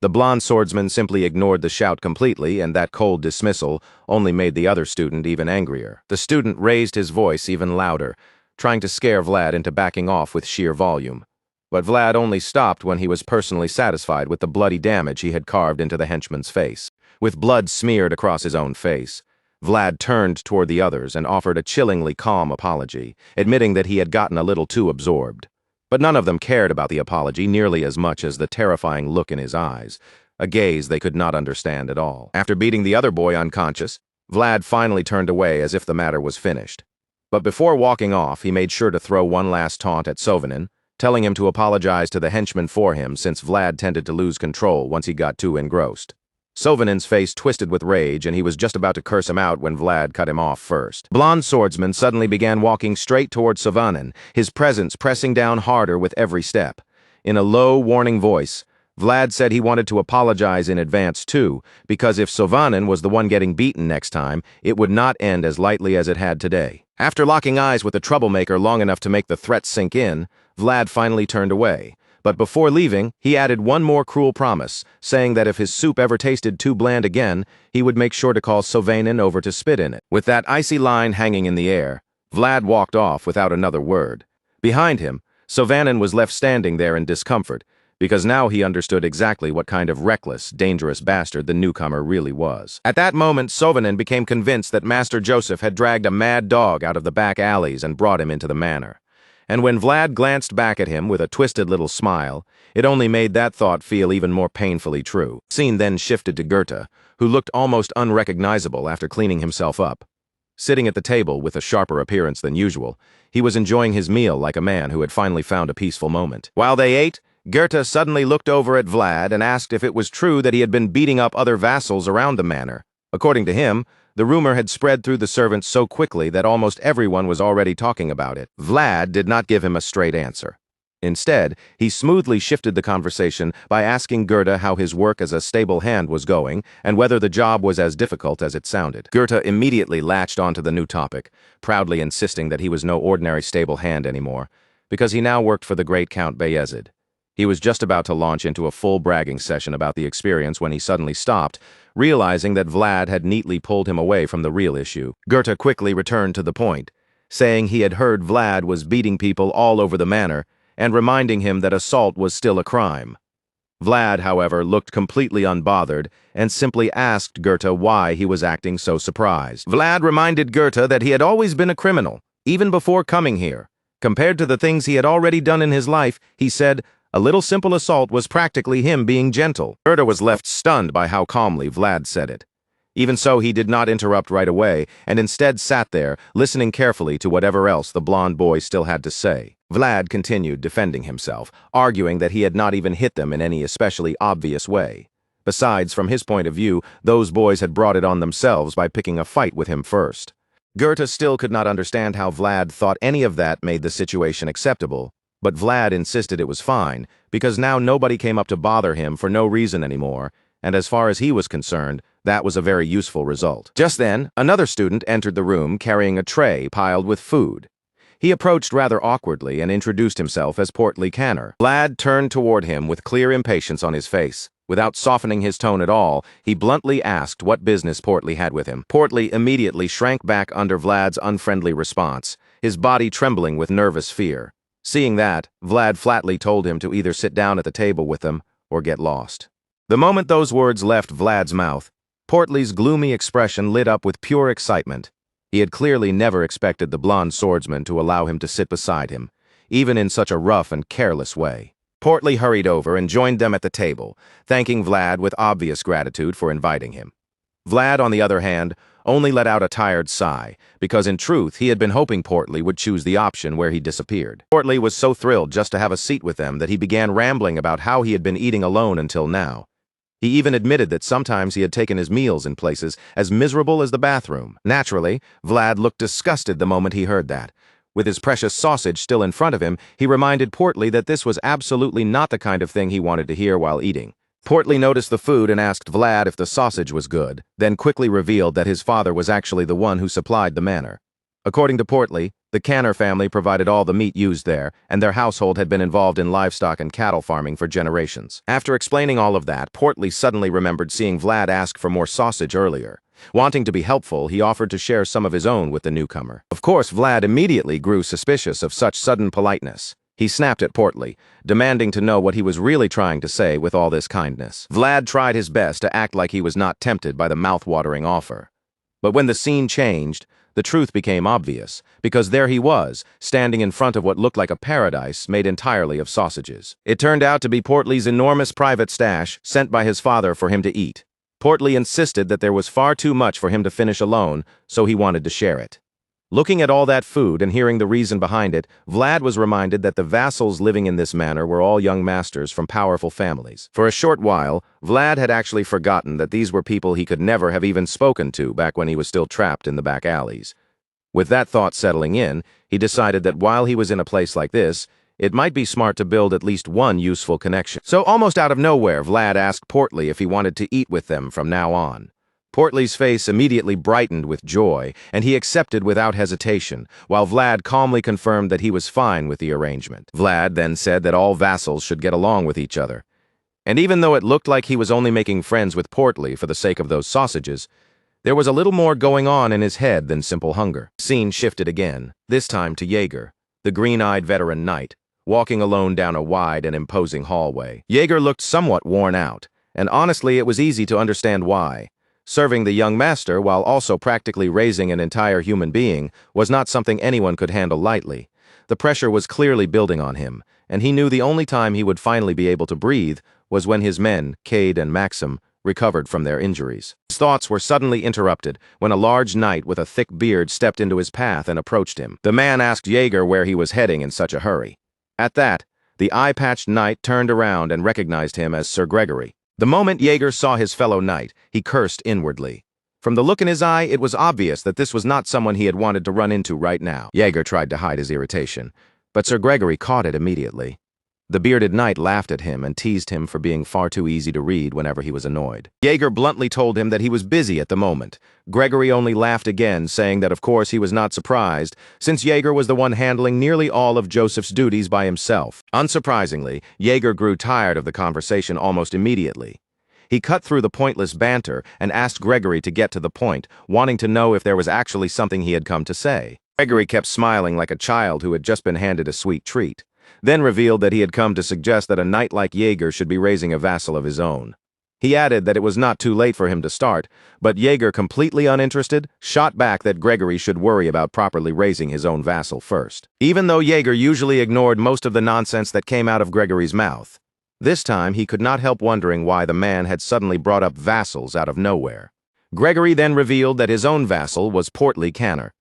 The blonde swordsman simply ignored the shout completely, and that cold dismissal only made the other student even angrier. The student raised his voice even louder, trying to scare Vlad into backing off with sheer volume. But Vlad only stopped when he was personally satisfied with the bloody damage he had carved into the henchman's face. With blood smeared across his own face, Vlad turned toward the others and offered a chillingly calm apology, admitting that he had gotten a little too absorbed. But none of them cared about the apology nearly as much as the terrifying look in his eyes, a gaze they could not understand at all. After beating the other boy unconscious, Vlad finally turned away as if the matter was finished. But before walking off, he made sure to throw one last taunt at Sovanin, telling him to apologize to the henchman for him since Vlad tended to lose control once he got too engrossed. Sovanin's face twisted with rage, and he was just about to curse him out when Vlad cut him off first. Blonde swordsman suddenly began walking straight toward Sovanin, his presence pressing down harder with every step. In a low, warning voice, Vlad said he wanted to apologize in advance too, because if Sovanin was the one getting beaten next time, it would not end as lightly as it had today. After locking eyes with the troublemaker long enough to make the threat sink in, Vlad finally turned away. But before leaving, he added one more cruel promise, saying that if his soup ever tasted too bland again, he would make sure to call Sovanin over to spit in it. With that icy line hanging in the air, Vlad walked off without another word. Behind him, Sovanin was left standing there in discomfort, because now he understood exactly what kind of reckless, dangerous bastard the newcomer really was. At that moment, Sovanin became convinced that Master Joseph had dragged a mad dog out of the back alleys and brought him into the manor. And when Vlad glanced back at him with a twisted little smile, it only made that thought feel even more painfully true. The scene then shifted to Goethe, who looked almost unrecognizable after cleaning himself up. Sitting at the table with a sharper appearance than usual, he was enjoying his meal like a man who had finally found a peaceful moment. While they ate, Goethe suddenly looked over at Vlad and asked if it was true that he had been beating up other vassals around the manor. According to him, the rumor had spread through the servants so quickly that almost everyone was already talking about it. Vlad did not give him a straight answer. Instead, he smoothly shifted the conversation by asking Goethe how his work as a stable hand was going and whether the job was as difficult as it sounded. Goethe immediately latched onto the new topic, proudly insisting that he was no ordinary stable hand anymore, because he now worked for the great Count Bayezid. He was just about to launch into a full bragging session about the experience when he suddenly stopped, realizing that Vlad had neatly pulled him away from the real issue. Goethe quickly returned to the point, saying he had heard Vlad was beating people all over the manor and reminding him that assault was still a crime. Vlad, however, looked completely unbothered and simply asked Goethe why he was acting so surprised. Vlad reminded Goethe that he had always been a criminal, even before coming here. Compared to the things he had already done in his life, he said, a little simple assault was practically him being gentle. Goethe was left stunned by how calmly Vlad said it. Even so, he did not interrupt right away, and instead sat there, listening carefully to whatever else the blond boy still had to say. Vlad continued defending himself, arguing that he had not even hit them in any especially obvious way. Besides, from his point of view, those boys had brought it on themselves by picking a fight with him first. Goethe still could not understand how Vlad thought any of that made the situation acceptable, but Vlad insisted it was fine, because now nobody came up to bother him for no reason anymore, and as far as he was concerned, that was a very useful result. Just then, another student entered the room carrying a tray piled with food. He approached rather awkwardly and introduced himself as Portly Canner. Vlad turned toward him with clear impatience on his face. Without softening his tone at all, he bluntly asked what business Portly had with him. Portly immediately shrank back under Vlad's unfriendly response, his body trembling with nervous fear. Seeing that, Vlad flatly told him to either sit down at the table with them or get lost. The moment those words left Vlad's mouth, Portly's gloomy expression lit up with pure excitement. He had clearly never expected the blond swordsman to allow him to sit beside him, even in such a rough and careless way. Portly hurried over and joined them at the table, thanking Vlad with obvious gratitude for inviting him. Vlad, on the other hand, only let out a tired sigh, because in truth he had been hoping Portly would choose the option where he disappeared. Portly was so thrilled just to have a seat with them that he began rambling about how he had been eating alone until now. He even admitted that sometimes he had taken his meals in places as miserable as the bathroom. Naturally, Vlad looked disgusted the moment he heard that. With his precious sausage still in front of him, he reminded Portly that this was absolutely not the kind of thing he wanted to hear while eating. Portly noticed the food and asked Vlad if the sausage was good, then quickly revealed that his father was actually the one who supplied the manor. According to Portly, the Canner family provided all the meat used there, and their household had been involved in livestock and cattle farming for generations. After explaining all of that, Portly suddenly remembered seeing Vlad ask for more sausage earlier. Wanting to be helpful, he offered to share some of his own with the newcomer. Of course, Vlad immediately grew suspicious of such sudden politeness. He snapped at Portly, demanding to know what he was really trying to say with all this kindness. Vlad tried his best to act like he was not tempted by the mouth-watering offer. But when the scene changed, the truth became obvious, because there he was, standing in front of what looked like a paradise made entirely of sausages. It turned out to be Portly's enormous private stash sent by his father for him to eat. Portly insisted that there was far too much for him to finish alone, so he wanted to share it. Looking at all that food and hearing the reason behind it, Vlad was reminded that the vassals living in this manor were all young masters from powerful families. For a short while, Vlad had actually forgotten that these were people he could never have even spoken to back when he was still trapped in the back alleys. With that thought settling in, he decided that while he was in a place like this, it might be smart to build at least one useful connection. So almost out of nowhere, Vlad asked Portly if he wanted to eat with them from now on. Portly's face immediately brightened with joy, and he accepted without hesitation, while Vlad calmly confirmed that he was fine with the arrangement. Vlad then said that all vassals should get along with each other. And even though it looked like he was only making friends with Portly for the sake of those sausages, there was a little more going on in his head than simple hunger. The scene shifted again, this time to Jaeger, the green-eyed veteran knight, walking alone down a wide and imposing hallway. Jaeger looked somewhat worn out, and honestly it was easy to understand why. Serving the young master while also practically raising an entire human being was not something anyone could handle lightly. The pressure was clearly building on him, and he knew the only time he would finally be able to breathe was when his men, Cade and Maxim, recovered from their injuries. His thoughts were suddenly interrupted when a large knight with a thick beard stepped into his path and approached him. The man asked Jaeger where he was heading in such a hurry. At that, the eye-patched knight turned around and recognized him as Sir Gregory. The moment Jaeger saw his fellow knight, he cursed inwardly. From the look in his eye, it was obvious that this was not someone he had wanted to run into right now. Jaeger tried to hide his irritation, but Sir Gregory caught it immediately. The bearded knight laughed at him and teased him for being far too easy to read whenever he was annoyed. Jaeger bluntly told him that he was busy at the moment. Gregory only laughed again, saying that of course he was not surprised, since Jaeger was the one handling nearly all of Joseph's duties by himself. Unsurprisingly, Jaeger grew tired of the conversation almost immediately. He cut through the pointless banter and asked Gregory to get to the point, wanting to know if there was actually something he had come to say. Gregory kept smiling like a child who had just been handed a sweet treat, then revealed that he had come to suggest that a knight like Jaeger should be raising a vassal of his own. He added that it was not too late for him to start, but Jaeger, completely uninterested, shot back that Gregory should worry about properly raising his own vassal first. Even though Jaeger usually ignored most of the nonsense that came out of Gregory's mouth, this time he could not help wondering why the man had suddenly brought up vassals out of nowhere. Gregory then revealed that his own vassal was Portly Canner.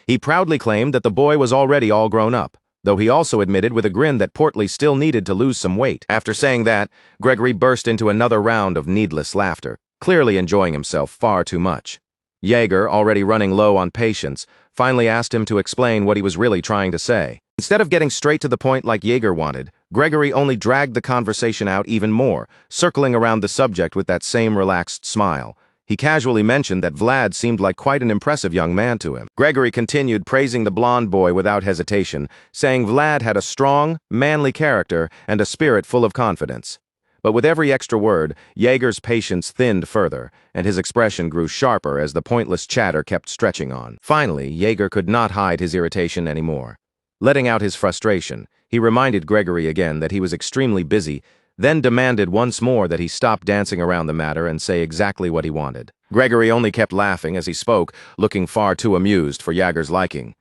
He proudly claimed that the boy was already all grown up, though he also admitted with a grin that Portly still needed to lose some weight. After saying that, Gregory burst into another round of needless laughter, clearly enjoying himself far too much. Jaeger, already running low on patience, finally asked him to explain what he was really trying to say. Instead of getting straight to the point like Jaeger wanted, Gregory only dragged the conversation out even more, circling around the subject with that same relaxed smile. He casually mentioned that Vlad seemed like quite an impressive young man to him. Gregory continued praising the blonde boy without hesitation, saying Vlad had a strong, manly character and a spirit full of confidence. But with every extra word, Jaeger's patience thinned further, and his expression grew sharper as the pointless chatter kept stretching on. Finally, Jaeger could not hide his irritation anymore. Letting out his frustration, he reminded Gregory again that he was extremely busy, then demanded once more that he stop dancing around the matter and say exactly what he wanted. Gregory only kept laughing as he spoke, looking far too amused for Jaeger's liking.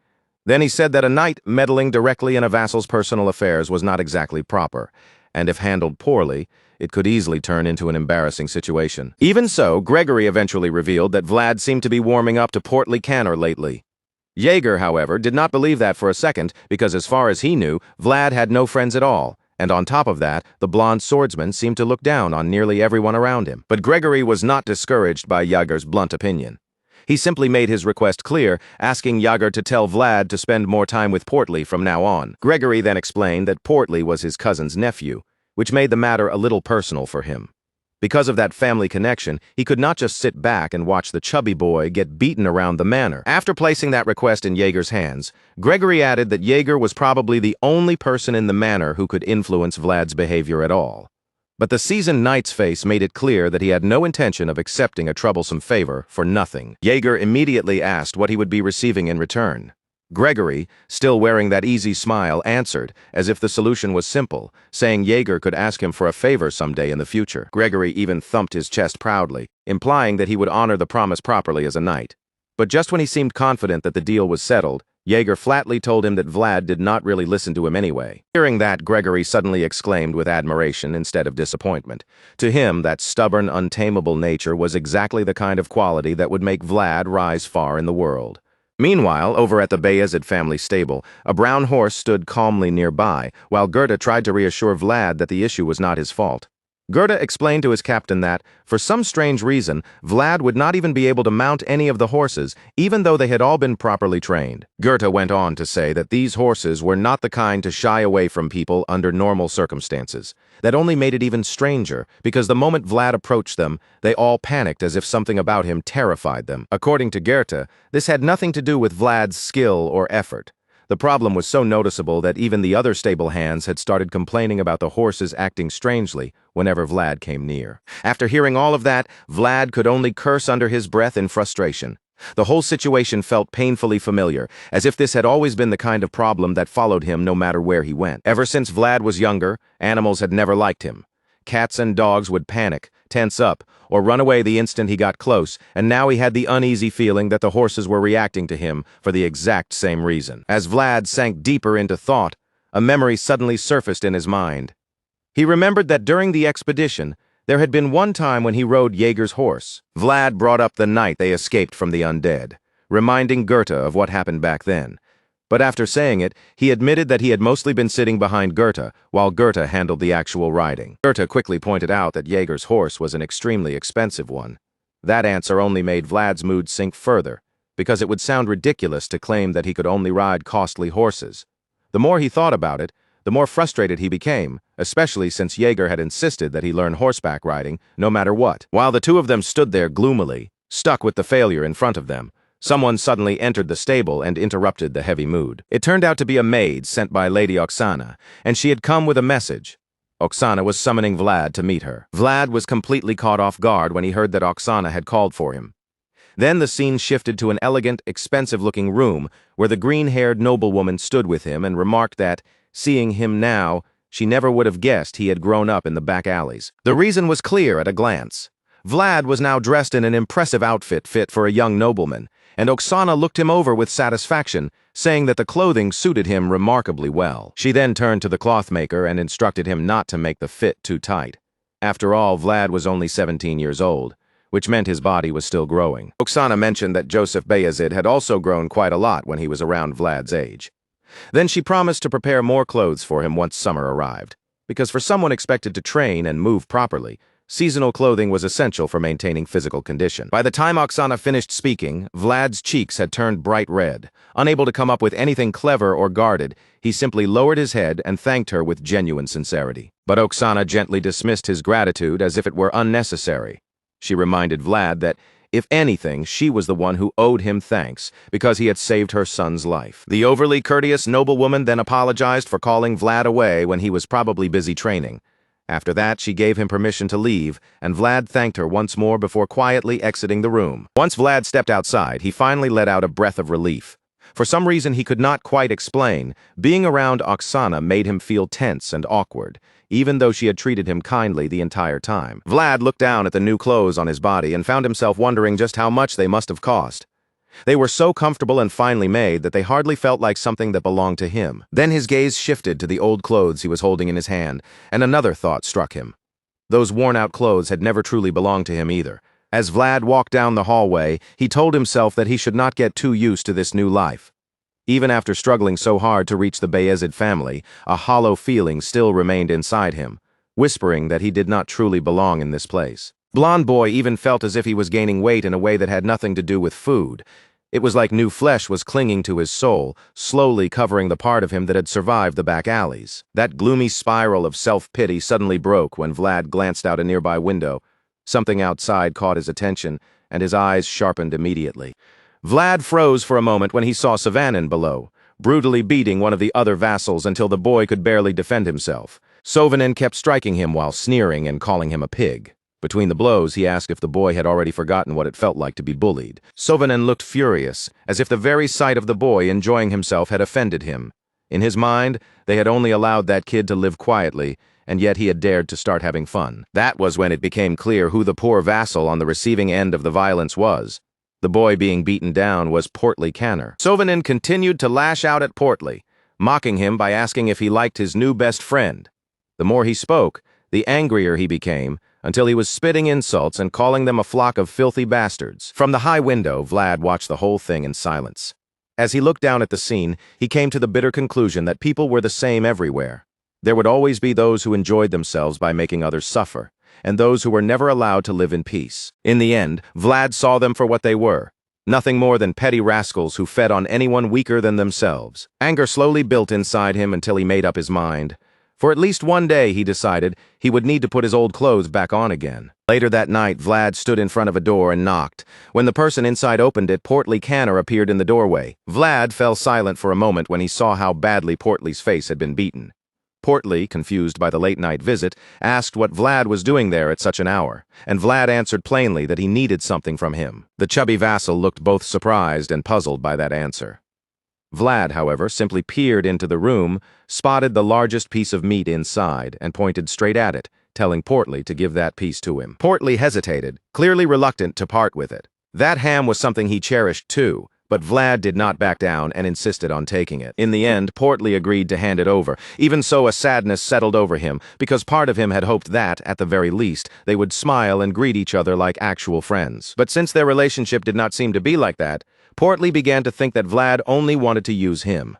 Then he said that a knight meddling directly in a vassal's personal affairs was not exactly proper, and if handled poorly, it could easily turn into an embarrassing situation. Even so, Gregory eventually revealed that Vlad seemed to be warming up to Portly Canner lately. Jaeger, however, did not believe that for a second, because as far as he knew, Vlad had no friends at all. And on top of that, the blonde swordsman seemed to look down on nearly everyone around him. But Gregory was not discouraged by Jaeger's blunt opinion. He simply made his request clear, asking Jaeger to tell Vlad to spend more time with Portly from now on. Gregory then explained that Portly was his cousin's nephew, which made the matter a little personal for him. Because of that family connection, he could not just sit back and watch the chubby boy get beaten around the manor. After placing that request in Jaeger's hands, Gregory added that Jaeger was probably the only person in the manor who could influence Vlad's behavior at all. But the seasoned knight's face made it clear that he had no intention of accepting a troublesome favor for nothing. Jaeger immediately asked what he would be receiving in return. Gregory, still wearing that easy smile, answered, as if the solution was simple, saying Jaeger could ask him for a favor someday in the future. Gregory even thumped his chest proudly, implying that he would honor the promise properly as a knight. But just when he seemed confident that the deal was settled, Jaeger flatly told him that Vlad did not really listen to him anyway. Hearing that, Gregory suddenly exclaimed with admiration instead of disappointment. To him, that stubborn, untamable nature was exactly the kind of quality that would make Vlad rise far in the world. Meanwhile, over at the Bayezid family stable, a brown horse stood calmly nearby, while Gerda tried to reassure Vlad that the issue was not his fault. Gerda explained to his captain that, for some strange reason, Vlad would not even be able to mount any of the horses, even though they had all been properly trained. Gerda went on to say that these horses were not the kind to shy away from people under normal circumstances. That only made it even stranger, because the moment Vlad approached them, they all panicked as if something about him terrified them. According to Gerda, this had nothing to do with Vlad's skill or effort. The problem was so noticeable that even the other stable hands had started complaining about the horses acting strangely whenever Vlad came near. After hearing all of that, Vlad could only curse under his breath in frustration. The whole situation felt painfully familiar, as if this had always been the kind of problem that followed him no matter where he went. Ever since Vlad was younger, animals had never liked him. Cats and dogs would panic, tense up, or run away the instant he got close, and now he had the uneasy feeling that the horses were reacting to him for the exact same reason. As Vlad sank deeper into thought, a memory suddenly surfaced in his mind. He remembered that during the expedition, there had been one time when he rode Jaeger's horse. Vlad brought up the night they escaped from the undead, reminding Gerda of what happened back then. But after saying it, he admitted that he had mostly been sitting behind Gerda, while Gerda handled the actual riding. Gerda quickly pointed out that Jaeger's horse was an extremely expensive one. That answer only made Vlad's mood sink further, because it would sound ridiculous to claim that he could only ride costly horses. The more he thought about it, the more frustrated he became, especially since Jaeger had insisted that he learn horseback riding no matter what. While the two of them stood there gloomily, stuck with the failure in front of them, someone suddenly entered the stable and interrupted the heavy mood. It turned out to be a maid sent by Lady Oksana, and she had come with a message. Oksana was summoning Vlad to meet her. Vlad was completely caught off guard when he heard that Oksana had called for him. Then the scene shifted to an elegant, expensive-looking room where the green-haired noblewoman stood with him and remarked that, seeing him now, she never would have guessed he had grown up in the back alleys. The reason was clear at a glance. Vlad was now dressed in an impressive outfit fit for a young nobleman, and Oksana looked him over with satisfaction, saying that the clothing suited him remarkably well. She then turned to the clothmaker and instructed him not to make the fit too tight. After all, Vlad was only 17 years old, which meant his body was still growing. Oksana mentioned that Joseph Bayezid had also grown quite a lot when he was around Vlad's age. Then she promised to prepare more clothes for him once summer arrived, because for someone expected to train and move properly, seasonal clothing was essential for maintaining physical condition. By the time Oksana finished speaking, Vlad's cheeks had turned bright red. Unable to come up with anything clever or guarded, he simply lowered his head and thanked her with genuine sincerity. But Oksana gently dismissed his gratitude as if it were unnecessary. She reminded Vlad that, if anything, she was the one who owed him thanks because he had saved her son's life. The overly courteous noblewoman then apologized for calling Vlad away when he was probably busy training. After that, she gave him permission to leave, and Vlad thanked her once more before quietly exiting the room. Once Vlad stepped outside, he finally let out a breath of relief. For some reason he could not quite explain, being around Oksana made him feel tense and awkward, even though she had treated him kindly the entire time. Vlad looked down at the new clothes on his body and found himself wondering just how much they must have cost. They were so comfortable and finely made that they hardly felt like something that belonged to him. Then his gaze shifted to the old clothes he was holding in his hand, and another thought struck him. Those worn-out clothes had never truly belonged to him either. As Vlad walked down the hallway, he told himself that he should not get too used to this new life. Even after struggling so hard to reach the Bayezid family, a hollow feeling still remained inside him, whispering that he did not truly belong in this place. Blonde Boy even felt as if he was gaining weight in a way that had nothing to do with food. It was like new flesh was clinging to his soul, slowly covering the part of him that had survived the back alleys. That gloomy spiral of self-pity suddenly broke when Vlad glanced out a nearby window. Something outside caught his attention, and his eyes sharpened immediately. Vlad froze for a moment when he saw Sovanin below, brutally beating one of the other vassals until the boy could barely defend himself. Sovanin kept striking him while sneering and calling him a pig. Between the blows, he asked if the boy had already forgotten what it felt like to be bullied. Sovanin looked furious, as if the very sight of the boy enjoying himself had offended him. In his mind, they had only allowed that kid to live quietly, and yet he had dared to start having fun. That was when it became clear who the poor vassal on the receiving end of the violence was. The boy being beaten down was Portly Canner. Sovanin continued to lash out at Portly, mocking him by asking if he liked his new best friend. The more he spoke, the angrier he became, until he was spitting insults and calling them a flock of filthy bastards. From the high window, Vlad watched the whole thing in silence. As he looked down at the scene, he came to the bitter conclusion that people were the same everywhere. There would always be those who enjoyed themselves by making others suffer, and those who were never allowed to live in peace. In the end, Vlad saw them for what they were, nothing more than petty rascals who fed on anyone weaker than themselves. Anger slowly built inside him until he made up his mind. For at least one day, he decided, he would need to put his old clothes back on again. Later that night, Vlad stood in front of a door and knocked. When the person inside opened it, Portly Canner appeared in the doorway. Vlad fell silent for a moment when he saw how badly Portly's face had been beaten. Portly, confused by the late-night visit, asked what Vlad was doing there at such an hour, and Vlad answered plainly that he needed something from him. The chubby vassal looked both surprised and puzzled by that answer. Vlad, however, simply peered into the room, spotted the largest piece of meat inside, and pointed straight at it, telling Portly to give that piece to him. Portly hesitated, clearly reluctant to part with it. That ham was something he cherished too, but Vlad did not back down and insisted on taking it. In the end, Portly agreed to hand it over. Even so, a sadness settled over him, because part of him had hoped that, at the very least, they would smile and greet each other like actual friends. But since their relationship did not seem to be like that, Portly began to think that Vlad only wanted to use him.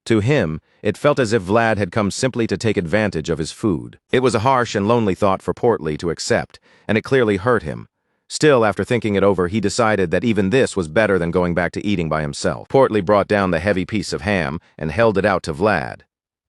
To him, it felt as if Vlad had come simply to take advantage of his food. It was a harsh and lonely thought for Portly to accept, and it clearly hurt him. Still, after thinking it over, he decided that even this was better than going back to eating by himself. Portly brought down the heavy piece of ham and held it out to Vlad.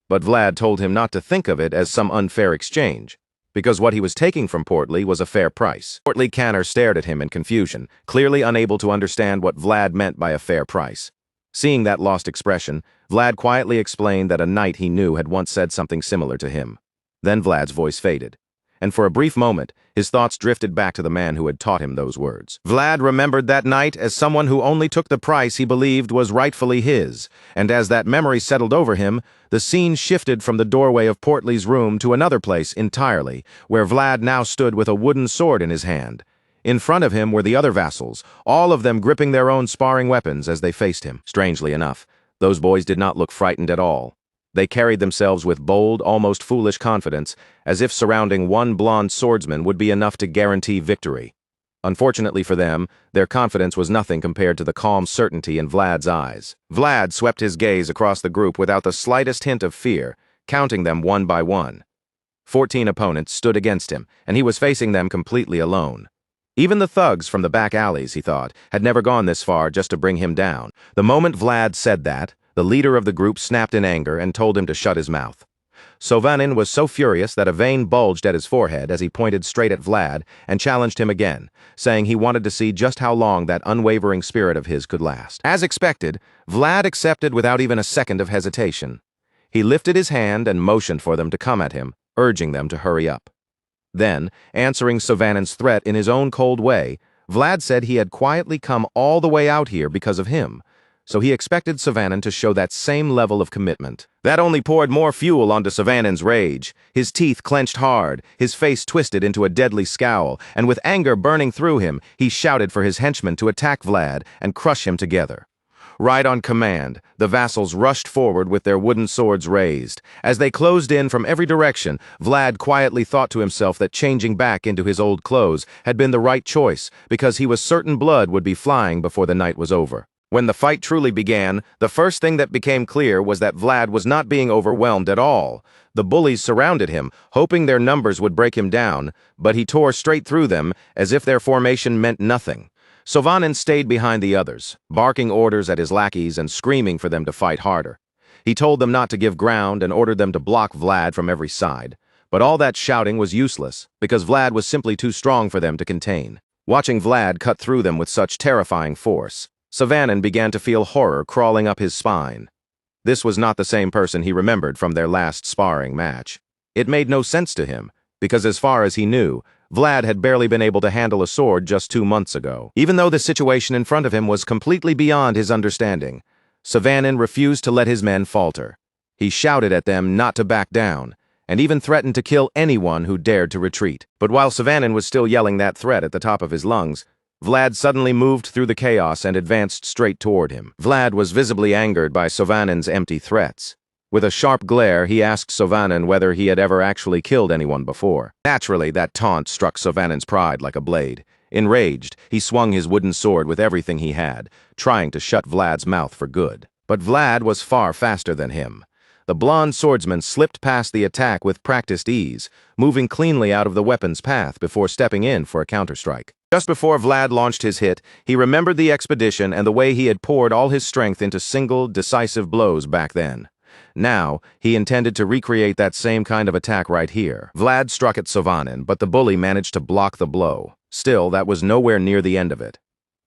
But Vlad told him not to think of it as some unfair exchange, because what he was taking from Portly was a fair price. Portly Canner stared at him in confusion, clearly unable to understand what Vlad meant by a fair price. Seeing that lost expression, Vlad quietly explained that a knight he knew had once said something similar to him. Then Vlad's voice faded, and for a brief moment, his thoughts drifted back to the man who had taught him those words. Vlad remembered that knight as someone who only took the price he believed was rightfully his, and as that memory settled over him, the scene shifted from the doorway of Portly's room to another place entirely, where Vlad now stood with a wooden sword in his hand. In front of him were the other vassals, all of them gripping their own sparring weapons as they faced him. Strangely enough, those boys did not look frightened at all. They carried themselves with bold, almost foolish confidence, as if surrounding one blonde swordsman would be enough to guarantee victory. Unfortunately for them, their confidence was nothing compared to the calm certainty in Vlad's eyes. Vlad swept his gaze across the group without the slightest hint of fear, counting them one by one. 14 opponents stood against him, and he was facing them completely alone. Even the thugs from the back alleys, he thought, had never gone this far just to bring him down. The moment Vlad said that, the leader of the group snapped in anger and told him to shut his mouth. Sovanin was so furious that a vein bulged at his forehead as he pointed straight at Vlad and challenged him again, saying he wanted to see just how long that unwavering spirit of his could last. As expected, Vlad accepted without even a second of hesitation. He lifted his hand and motioned for them to come at him, urging them to hurry up. Then, answering Sovanin's threat in his own cold way, Vlad said he had quietly come all the way out here because of him, so he expected Sovanin to show that same level of commitment. That only poured more fuel onto Sovanin's rage. His teeth clenched hard, his face twisted into a deadly scowl, and with anger burning through him, he shouted for his henchmen to attack Vlad and crush him together. Right on command, the vassals rushed forward with their wooden swords raised. As they closed in from every direction, Vlad quietly thought to himself that changing back into his old clothes had been the right choice, because he was certain blood would be flying before the night was over. When the fight truly began, the first thing that became clear was that Vlad was not being overwhelmed at all. The bullies surrounded him, hoping their numbers would break him down, but he tore straight through them as if their formation meant nothing. Sovanin stayed behind the others, barking orders at his lackeys and screaming for them to fight harder. He told them not to give ground and ordered them to block Vlad from every side. But all that shouting was useless, because Vlad was simply too strong for them to contain. Watching Vlad cut through them with such terrifying force, Sovanin began to feel horror crawling up his spine. This was not the same person he remembered from their last sparring match. It made no sense to him, because as far as he knew, Vlad had barely been able to handle a sword just 2 months ago. Even though the situation in front of him was completely beyond his understanding, Sovanin refused to let his men falter. He shouted at them not to back down, and even threatened to kill anyone who dared to retreat. But while Sovanin was still yelling that threat at the top of his lungs, Vlad suddenly moved through the chaos and advanced straight toward him. Vlad was visibly angered by Sovanin's empty threats. With a sharp glare, he asked Sovanin whether he had ever actually killed anyone before. Naturally, that taunt struck Sovanin's pride like a blade. Enraged, he swung his wooden sword with everything he had, trying to shut Vlad's mouth for good. But Vlad was far faster than him. The blonde swordsman slipped past the attack with practiced ease, moving cleanly out of the weapon's path before stepping in for a counterstrike. Just before Vlad launched his hit, he remembered the expedition and the way he had poured all his strength into single, decisive blows back then. Now, he intended to recreate that same kind of attack right here. Vlad struck at Sovanin, but the bully managed to block the blow. Still, that was nowhere near the end of it.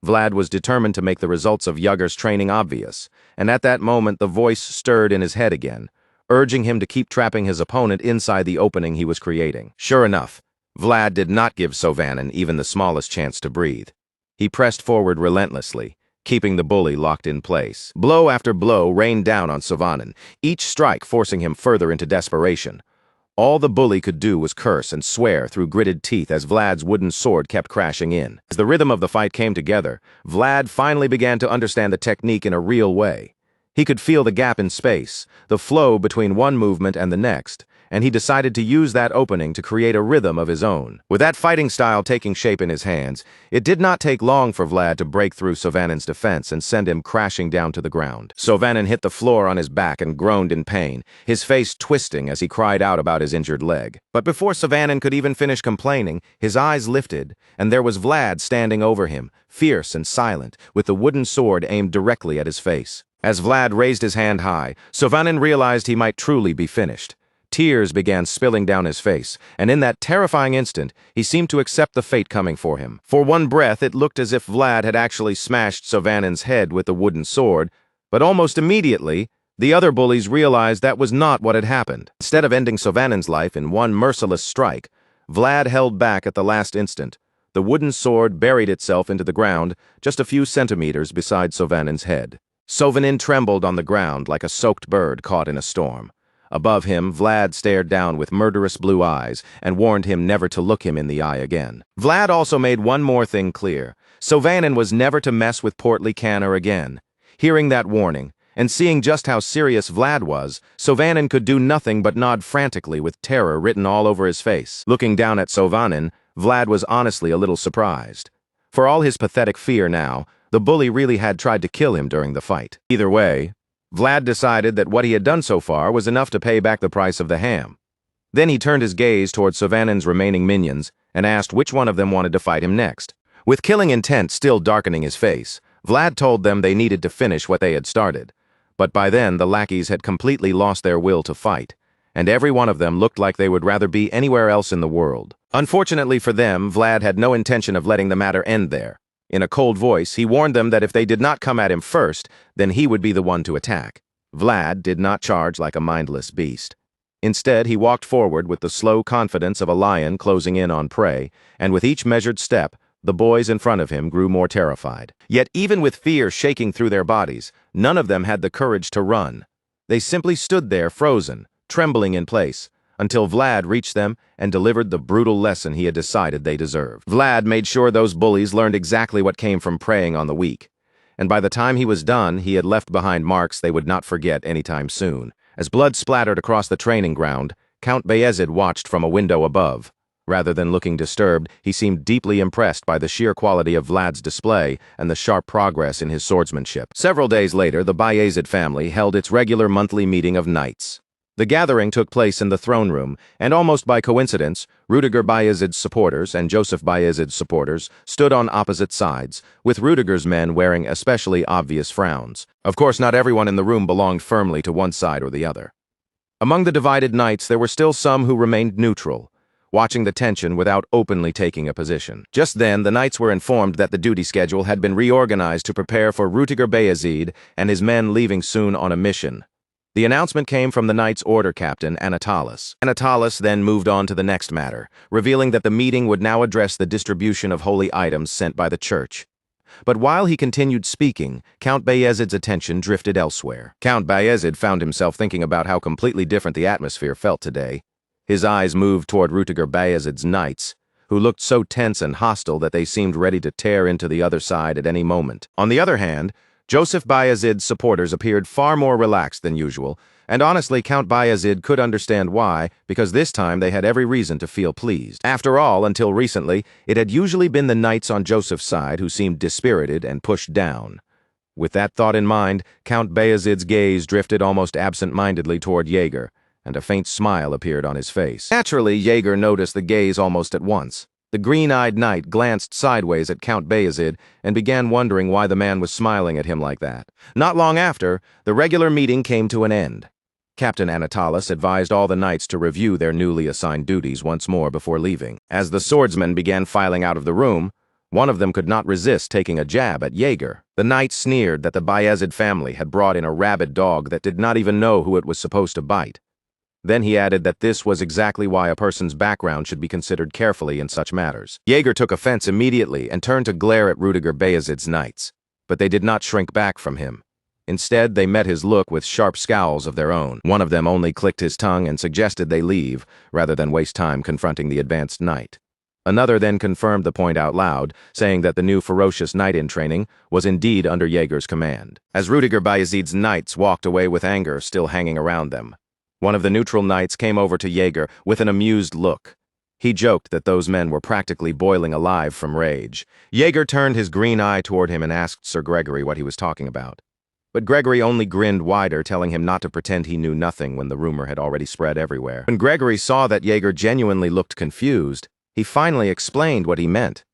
Vlad was determined to make the results of Yugger's training obvious, and at that moment the voice stirred in his head again, urging him to keep trapping his opponent inside the opening he was creating. Sure enough, Vlad did not give Sovanin even the smallest chance to breathe. He pressed forward relentlessly, keeping the bully locked in place. Blow after blow rained down on Sovanin, each strike forcing him further into desperation. All the bully could do was curse and swear through gritted teeth as Vlad's wooden sword kept crashing in. As the rhythm of the fight came together, Vlad finally began to understand the technique in a real way. He could feel the gap in space, the flow between one movement and the next, and he decided to use that opening to create a rhythm of his own. With that fighting style taking shape in his hands, it did not take long for Vlad to break through Sovanin's defense and send him crashing down to the ground. Sovanin hit the floor on his back and groaned in pain, his face twisting as he cried out about his injured leg. But before Sovanin could even finish complaining, his eyes lifted, and there was Vlad standing over him, fierce and silent, with the wooden sword aimed directly at his face. As Vlad raised his hand high, Sovanin realized he might truly be finished. Tears began spilling down his face, and in that terrifying instant, he seemed to accept the fate coming for him. For one breath, it looked as if Vlad had actually smashed Sovanin's head with the wooden sword, but almost immediately, the other bullies realized that was not what had happened. Instead of ending Sovanin's life in one merciless strike, Vlad held back at the last instant. The wooden sword buried itself into the ground just a few centimeters beside Sovanin's head. Sovanin trembled on the ground like a soaked bird caught in a storm. Above him, Vlad stared down with murderous blue eyes and warned him never to look him in the eye again. Vlad also made one more thing clear. Sovanin was never to mess with portly Canner again. Hearing that warning, and seeing just how serious Vlad was, Sovanin could do nothing but nod frantically with terror written all over his face. Looking down at Sovanin, Vlad was honestly a little surprised. For all his pathetic fear now, the bully really had tried to kill him during the fight. Either way, Vlad decided that what he had done so far was enough to pay back the price of the ham. Then he turned his gaze toward Sovanin's remaining minions and asked which one of them wanted to fight him next. With killing intent still darkening his face, Vlad told them they needed to finish what they had started. But by then, the lackeys had completely lost their will to fight, and every one of them looked like they would rather be anywhere else in the world. Unfortunately for them, Vlad had no intention of letting the matter end there. In a cold voice, he warned them that if they did not come at him first, then he would be the one to attack. Vlad did not charge like a mindless beast. Instead, he walked forward with the slow confidence of a lion closing in on prey, and with each measured step, the boys in front of him grew more terrified. Yet even with fear shaking through their bodies, none of them had the courage to run. They simply stood there frozen, trembling in place, until Vlad reached them and delivered the brutal lesson he had decided they deserved. Vlad made sure those bullies learned exactly what came from preying on the weak, and by the time he was done, he had left behind marks they would not forget anytime soon. As blood splattered across the training ground, Count Bayezid watched from a window above. Rather than looking disturbed, he seemed deeply impressed by the sheer quality of Vlad's display and the sharp progress in his swordsmanship. Several days later, the Bayezid family held its regular monthly meeting of knights. The gathering took place in the throne room, and almost by coincidence, Rudiger Bayezid's supporters and Joseph Bayezid's supporters stood on opposite sides, with Rudiger's men wearing especially obvious frowns. Of course, not everyone in the room belonged firmly to one side or the other. Among the divided knights, there were still some who remained neutral, watching the tension without openly taking a position. Just then, the knights were informed that the duty schedule had been reorganized to prepare for Rudiger Bayezid and his men leaving soon on a mission. The announcement came from the Knights' Order Captain, Anatalis. Anatalis then moved on to the next matter, revealing that the meeting would now address the distribution of holy items sent by the church. But while he continued speaking, Count Bayezid's attention drifted elsewhere. Count Bayezid found himself thinking about how completely different the atmosphere felt today. His eyes moved toward Rudiger Bayezid's knights, who looked so tense and hostile that they seemed ready to tear into the other side at any moment. On the other hand, Joseph Bayezid's supporters appeared far more relaxed than usual, and honestly Count Bayezid could understand why, because this time they had every reason to feel pleased. After all, until recently, it had usually been the knights on Joseph's side who seemed dispirited and pushed down. With that thought in mind, Count Bayezid's gaze drifted almost absent-mindedly toward Jaeger, and a faint smile appeared on his face. Naturally, Jaeger noticed the gaze almost at once. The green-eyed knight glanced sideways at Count Bayezid and began wondering why the man was smiling at him like that. Not long after, the regular meeting came to an end. Captain Anatalis advised all the knights to review their newly assigned duties once more before leaving. As the swordsmen began filing out of the room, one of them could not resist taking a jab at Jaeger. The knight sneered that the Bayezid family had brought in a rabid dog that did not even know who it was supposed to bite. Then he added that this was exactly why a person's background should be considered carefully in such matters. Jaeger took offense immediately and turned to glare at Rudiger Bayezid's knights, but they did not shrink back from him. Instead, they met his look with sharp scowls of their own. One of them only clicked his tongue and suggested they leave, rather than waste time confronting the advanced knight. Another then confirmed the point out loud, saying that the new ferocious knight in training was indeed under Jaeger's command. As Rudiger Bayezid's knights walked away with anger still hanging around them, one of the neutral knights came over to Jaeger with an amused look. He joked that those men were practically boiling alive from rage. Jaeger turned his green eye toward him and asked Sir Gregory what he was talking about. But Gregory only grinned wider, telling him not to pretend he knew nothing when the rumor had already spread everywhere. When Gregory saw that Jaeger genuinely looked confused, he finally explained what he meant.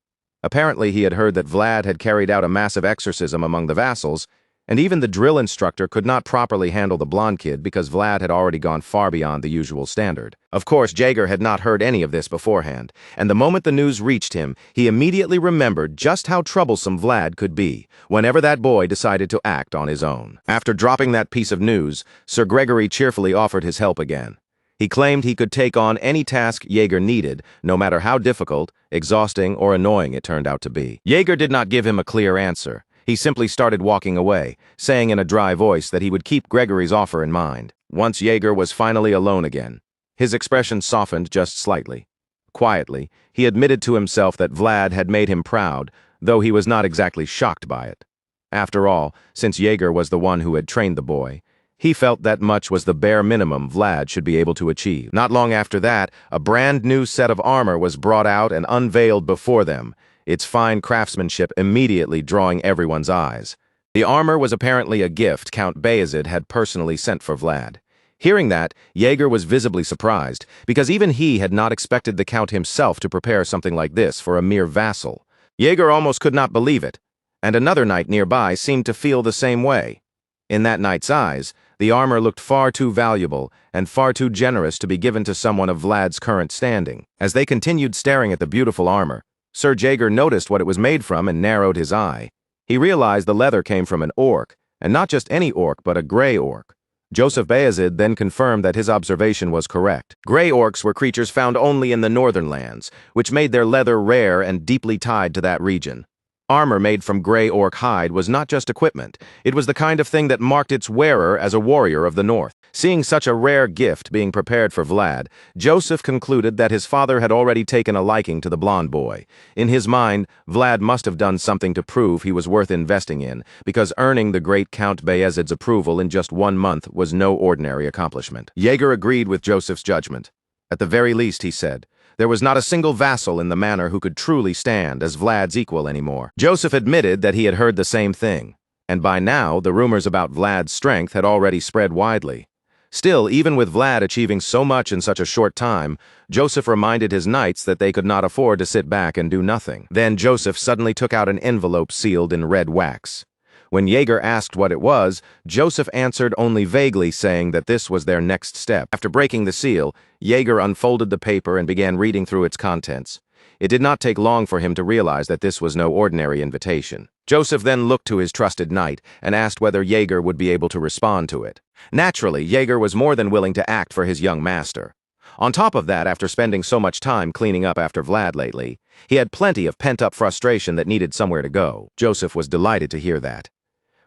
Apparently, he had heard that Vlad had carried out a massive exorcism among the vassals, and even the drill instructor could not properly handle the blonde kid because Vlad had already gone far beyond the usual standard. Of course, Jaeger had not heard any of this beforehand, and the moment the news reached him, he immediately remembered just how troublesome Vlad could be whenever that boy decided to act on his own. After dropping that piece of news, Sir Gregory cheerfully offered his help again. He claimed he could take on any task Jaeger needed, no matter how difficult, exhausting, or annoying it turned out to be. Jaeger did not give him a clear answer. He simply started walking away, saying in a dry voice that he would keep Gregory's offer in mind. Once Jaeger was finally alone again, his expression softened just slightly. Quietly, he admitted to himself that Vlad had made him proud, though he was not exactly shocked by it. After all, since Jaeger was the one who had trained the boy, he felt that much was the bare minimum Vlad should be able to achieve. Not long after that, a brand new set of armor was brought out and unveiled before them, its fine craftsmanship immediately drawing everyone's eyes. The armor was apparently a gift Count Bayezid had personally sent for Vlad. Hearing that, Jaeger was visibly surprised, because even he had not expected the Count himself to prepare something like this for a mere vassal. Jaeger almost could not believe it, and another knight nearby seemed to feel the same way. In that knight's eyes, the armor looked far too valuable and far too generous to be given to someone of Vlad's current standing. As they continued staring at the beautiful armor, Sir Jaeger noticed what it was made from and narrowed his eye. He realized the leather came from an orc, and not just any orc, but a gray orc. Joseph Bayezid then confirmed that his observation was correct. Gray orcs were creatures found only in the northern lands, which made their leather rare and deeply tied to that region. Armor made from gray orc hide was not just equipment, it was the kind of thing that marked its wearer as a warrior of the north. Seeing such a rare gift being prepared for Vlad, Joseph concluded that his father had already taken a liking to the blonde boy. In his mind, Vlad must have done something to prove he was worth investing in, because earning the great Count Bayezid's approval in just 1 month was no ordinary accomplishment. Jaeger agreed with Joseph's judgment. At the very least, he said, there was not a single vassal in the manor who could truly stand as Vlad's equal anymore. Joseph admitted that he had heard the same thing, and by now the rumors about Vlad's strength had already spread widely. Still, even with Vlad achieving so much in such a short time, Joseph reminded his knights that they could not afford to sit back and do nothing. Then Joseph suddenly took out an envelope sealed in red wax. When Jaeger asked what it was, Joseph answered only vaguely, saying that this was their next step. After breaking the seal, Jaeger unfolded the paper and began reading through its contents. It did not take long for him to realize that this was no ordinary invitation. Joseph then looked to his trusted knight and asked whether Jaeger would be able to respond to it. Naturally, Jaeger was more than willing to act for his young master. On top of that, after spending so much time cleaning up after Vlad lately, he had plenty of pent-up frustration that needed somewhere to go. Joseph was delighted to hear that.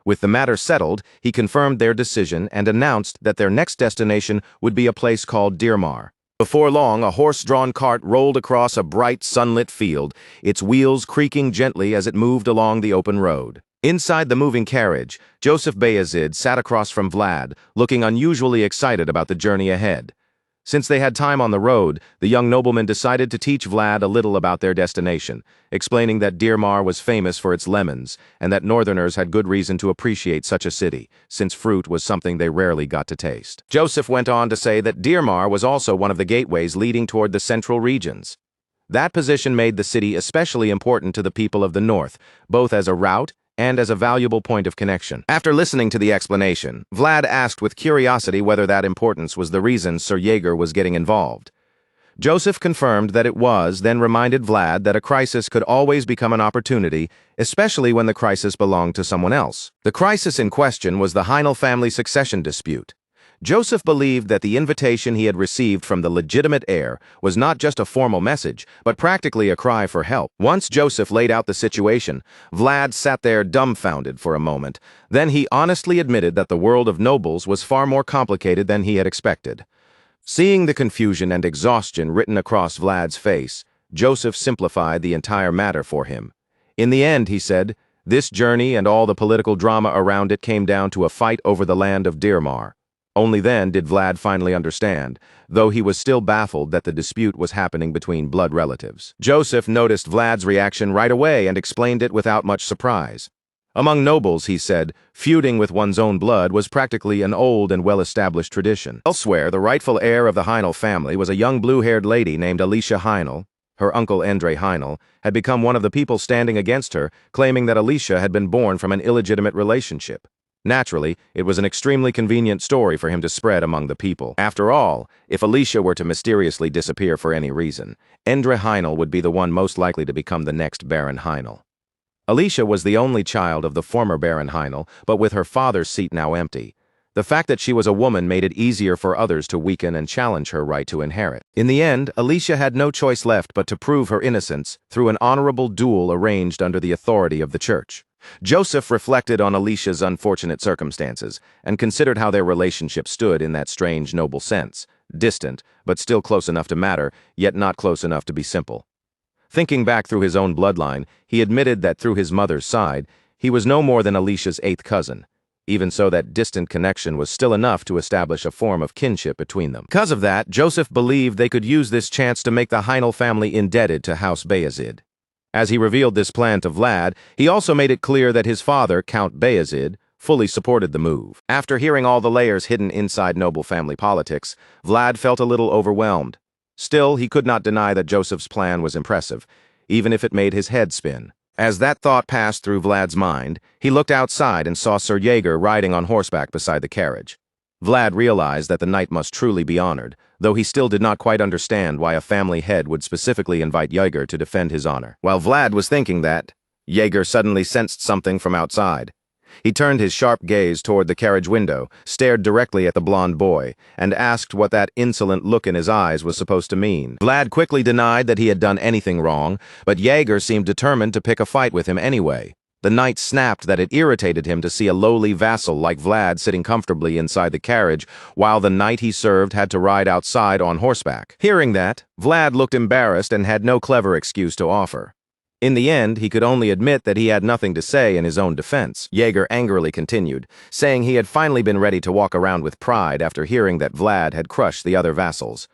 With the matter settled, he confirmed their decision and announced that their next destination would be a place called Dirmar. Before long, a horse-drawn cart rolled across a bright, sunlit field, its wheels creaking gently as it moved along the open road. Inside the moving carriage, Joseph Bayezid sat across from Vlad, looking unusually excited about the journey ahead. Since they had time on the road, the young nobleman decided to teach Vlad a little about their destination, explaining that Dirmar was famous for its lemons, and that northerners had good reason to appreciate such a city, since fruit was something they rarely got to taste. Joseph went on to say that Dirmar was also one of the gateways leading toward the central regions. That position made the city especially important to the people of the north, both as a route and as a valuable point of connection. After listening to the explanation, Vlad asked with curiosity whether that importance was the reason Sir Jaeger was getting involved. Joseph confirmed that it was, then reminded Vlad that a crisis could always become an opportunity, especially when the crisis belonged to someone else. The crisis in question was the Heinel family succession dispute. Joseph believed that the invitation he had received from the legitimate heir was not just a formal message, but practically a cry for help. Once Joseph laid out the situation, Vlad sat there dumbfounded for a moment. Then he honestly admitted that the world of nobles was far more complicated than he had expected. Seeing the confusion and exhaustion written across Vlad's face, Joseph simplified the entire matter for him. In the end, he said, this journey and all the political drama around it came down to a fight over the land of Dirmar. Only then did Vlad finally understand, though he was still baffled that the dispute was happening between blood relatives. Joseph noticed Vlad's reaction right away and explained it without much surprise. Among nobles, he said, feuding with one's own blood was practically an old and well-established tradition. Elsewhere, the rightful heir of the Heinel family was a young blue-haired lady named Alicia Heinel. Her uncle Endre Heinel had become one of the people standing against her, claiming that Alicia had been born from an illegitimate relationship. Naturally, it was an extremely convenient story for him to spread among the people. After all, if Alicia were to mysteriously disappear for any reason, Endre Heinel would be the one most likely to become the next Baron Heinel. Alicia was the only child of the former Baron Heinel, but with her father's seat now empty. The fact that she was a woman made it easier for others to weaken and challenge her right to inherit. In the end, Alicia had no choice left but to prove her innocence through an honorable duel arranged under the authority of the church. Joseph reflected on Alicia's unfortunate circumstances and considered how their relationship stood in that strange noble sense, distant, but still close enough to matter, yet not close enough to be simple. Thinking back through his own bloodline, he admitted that through his mother's side, he was no more than Alicia's eighth cousin. Even so, that distant connection was still enough to establish a form of kinship between them. Because of that, Joseph believed they could use this chance to make the Heinel family indebted to House Bayezid. As he revealed this plan to Vlad, he also made it clear that his father, Count Bayezid, fully supported the move. After hearing all the layers hidden inside noble family politics, Vlad felt a little overwhelmed. Still, he could not deny that Joseph's plan was impressive, even if it made his head spin. As that thought passed through Vlad's mind, he looked outside and saw Sir Jaeger riding on horseback beside the carriage. Vlad realized that the knight must truly be honored, though he still did not quite understand why a family head would specifically invite Jaeger to defend his honor. While Vlad was thinking that, Jaeger suddenly sensed something from outside. He turned his sharp gaze toward the carriage window, stared directly at the blond boy, and asked what that insolent look in his eyes was supposed to mean. Vlad quickly denied that he had done anything wrong, but Jaeger seemed determined to pick a fight with him anyway. The knight snapped that it irritated him to see a lowly vassal like Vlad sitting comfortably inside the carriage, while the knight he served had to ride outside on horseback. Hearing that, Vlad looked embarrassed and had no clever excuse to offer. In the end, he could only admit that he had nothing to say in his own defense. Jaeger angrily continued, saying he had finally been ready to walk around with pride after hearing that Vlad had crushed the other vassals.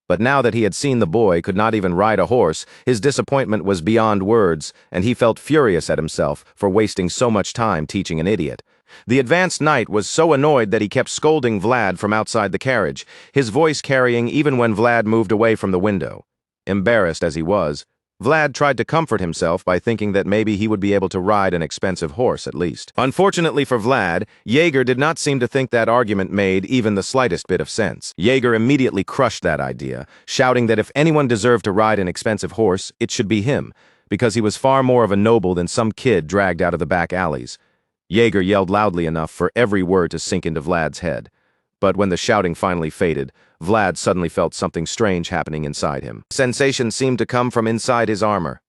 But now that he had seen the boy could not even ride a horse, his disappointment was beyond words, and he felt furious at himself for wasting so much time teaching an idiot. The advanced knight was so annoyed that he kept scolding Vlad from outside the carriage, his voice carrying even when Vlad moved away from the window. Embarrassed as he was, Vlad tried to comfort himself by thinking that maybe he would be able to ride an expensive horse at least. Unfortunately for Vlad, Jaeger did not seem to think that argument made even the slightest bit of sense. Jaeger immediately crushed that idea, shouting that if anyone deserved to ride an expensive horse, it should be him, because he was far more of a noble than some kid dragged out of the back alleys. Jaeger yelled loudly enough for every word to sink into Vlad's head. But when the shouting finally faded, Vlad suddenly felt something strange happening inside him. Sensation seemed to come from inside his armor.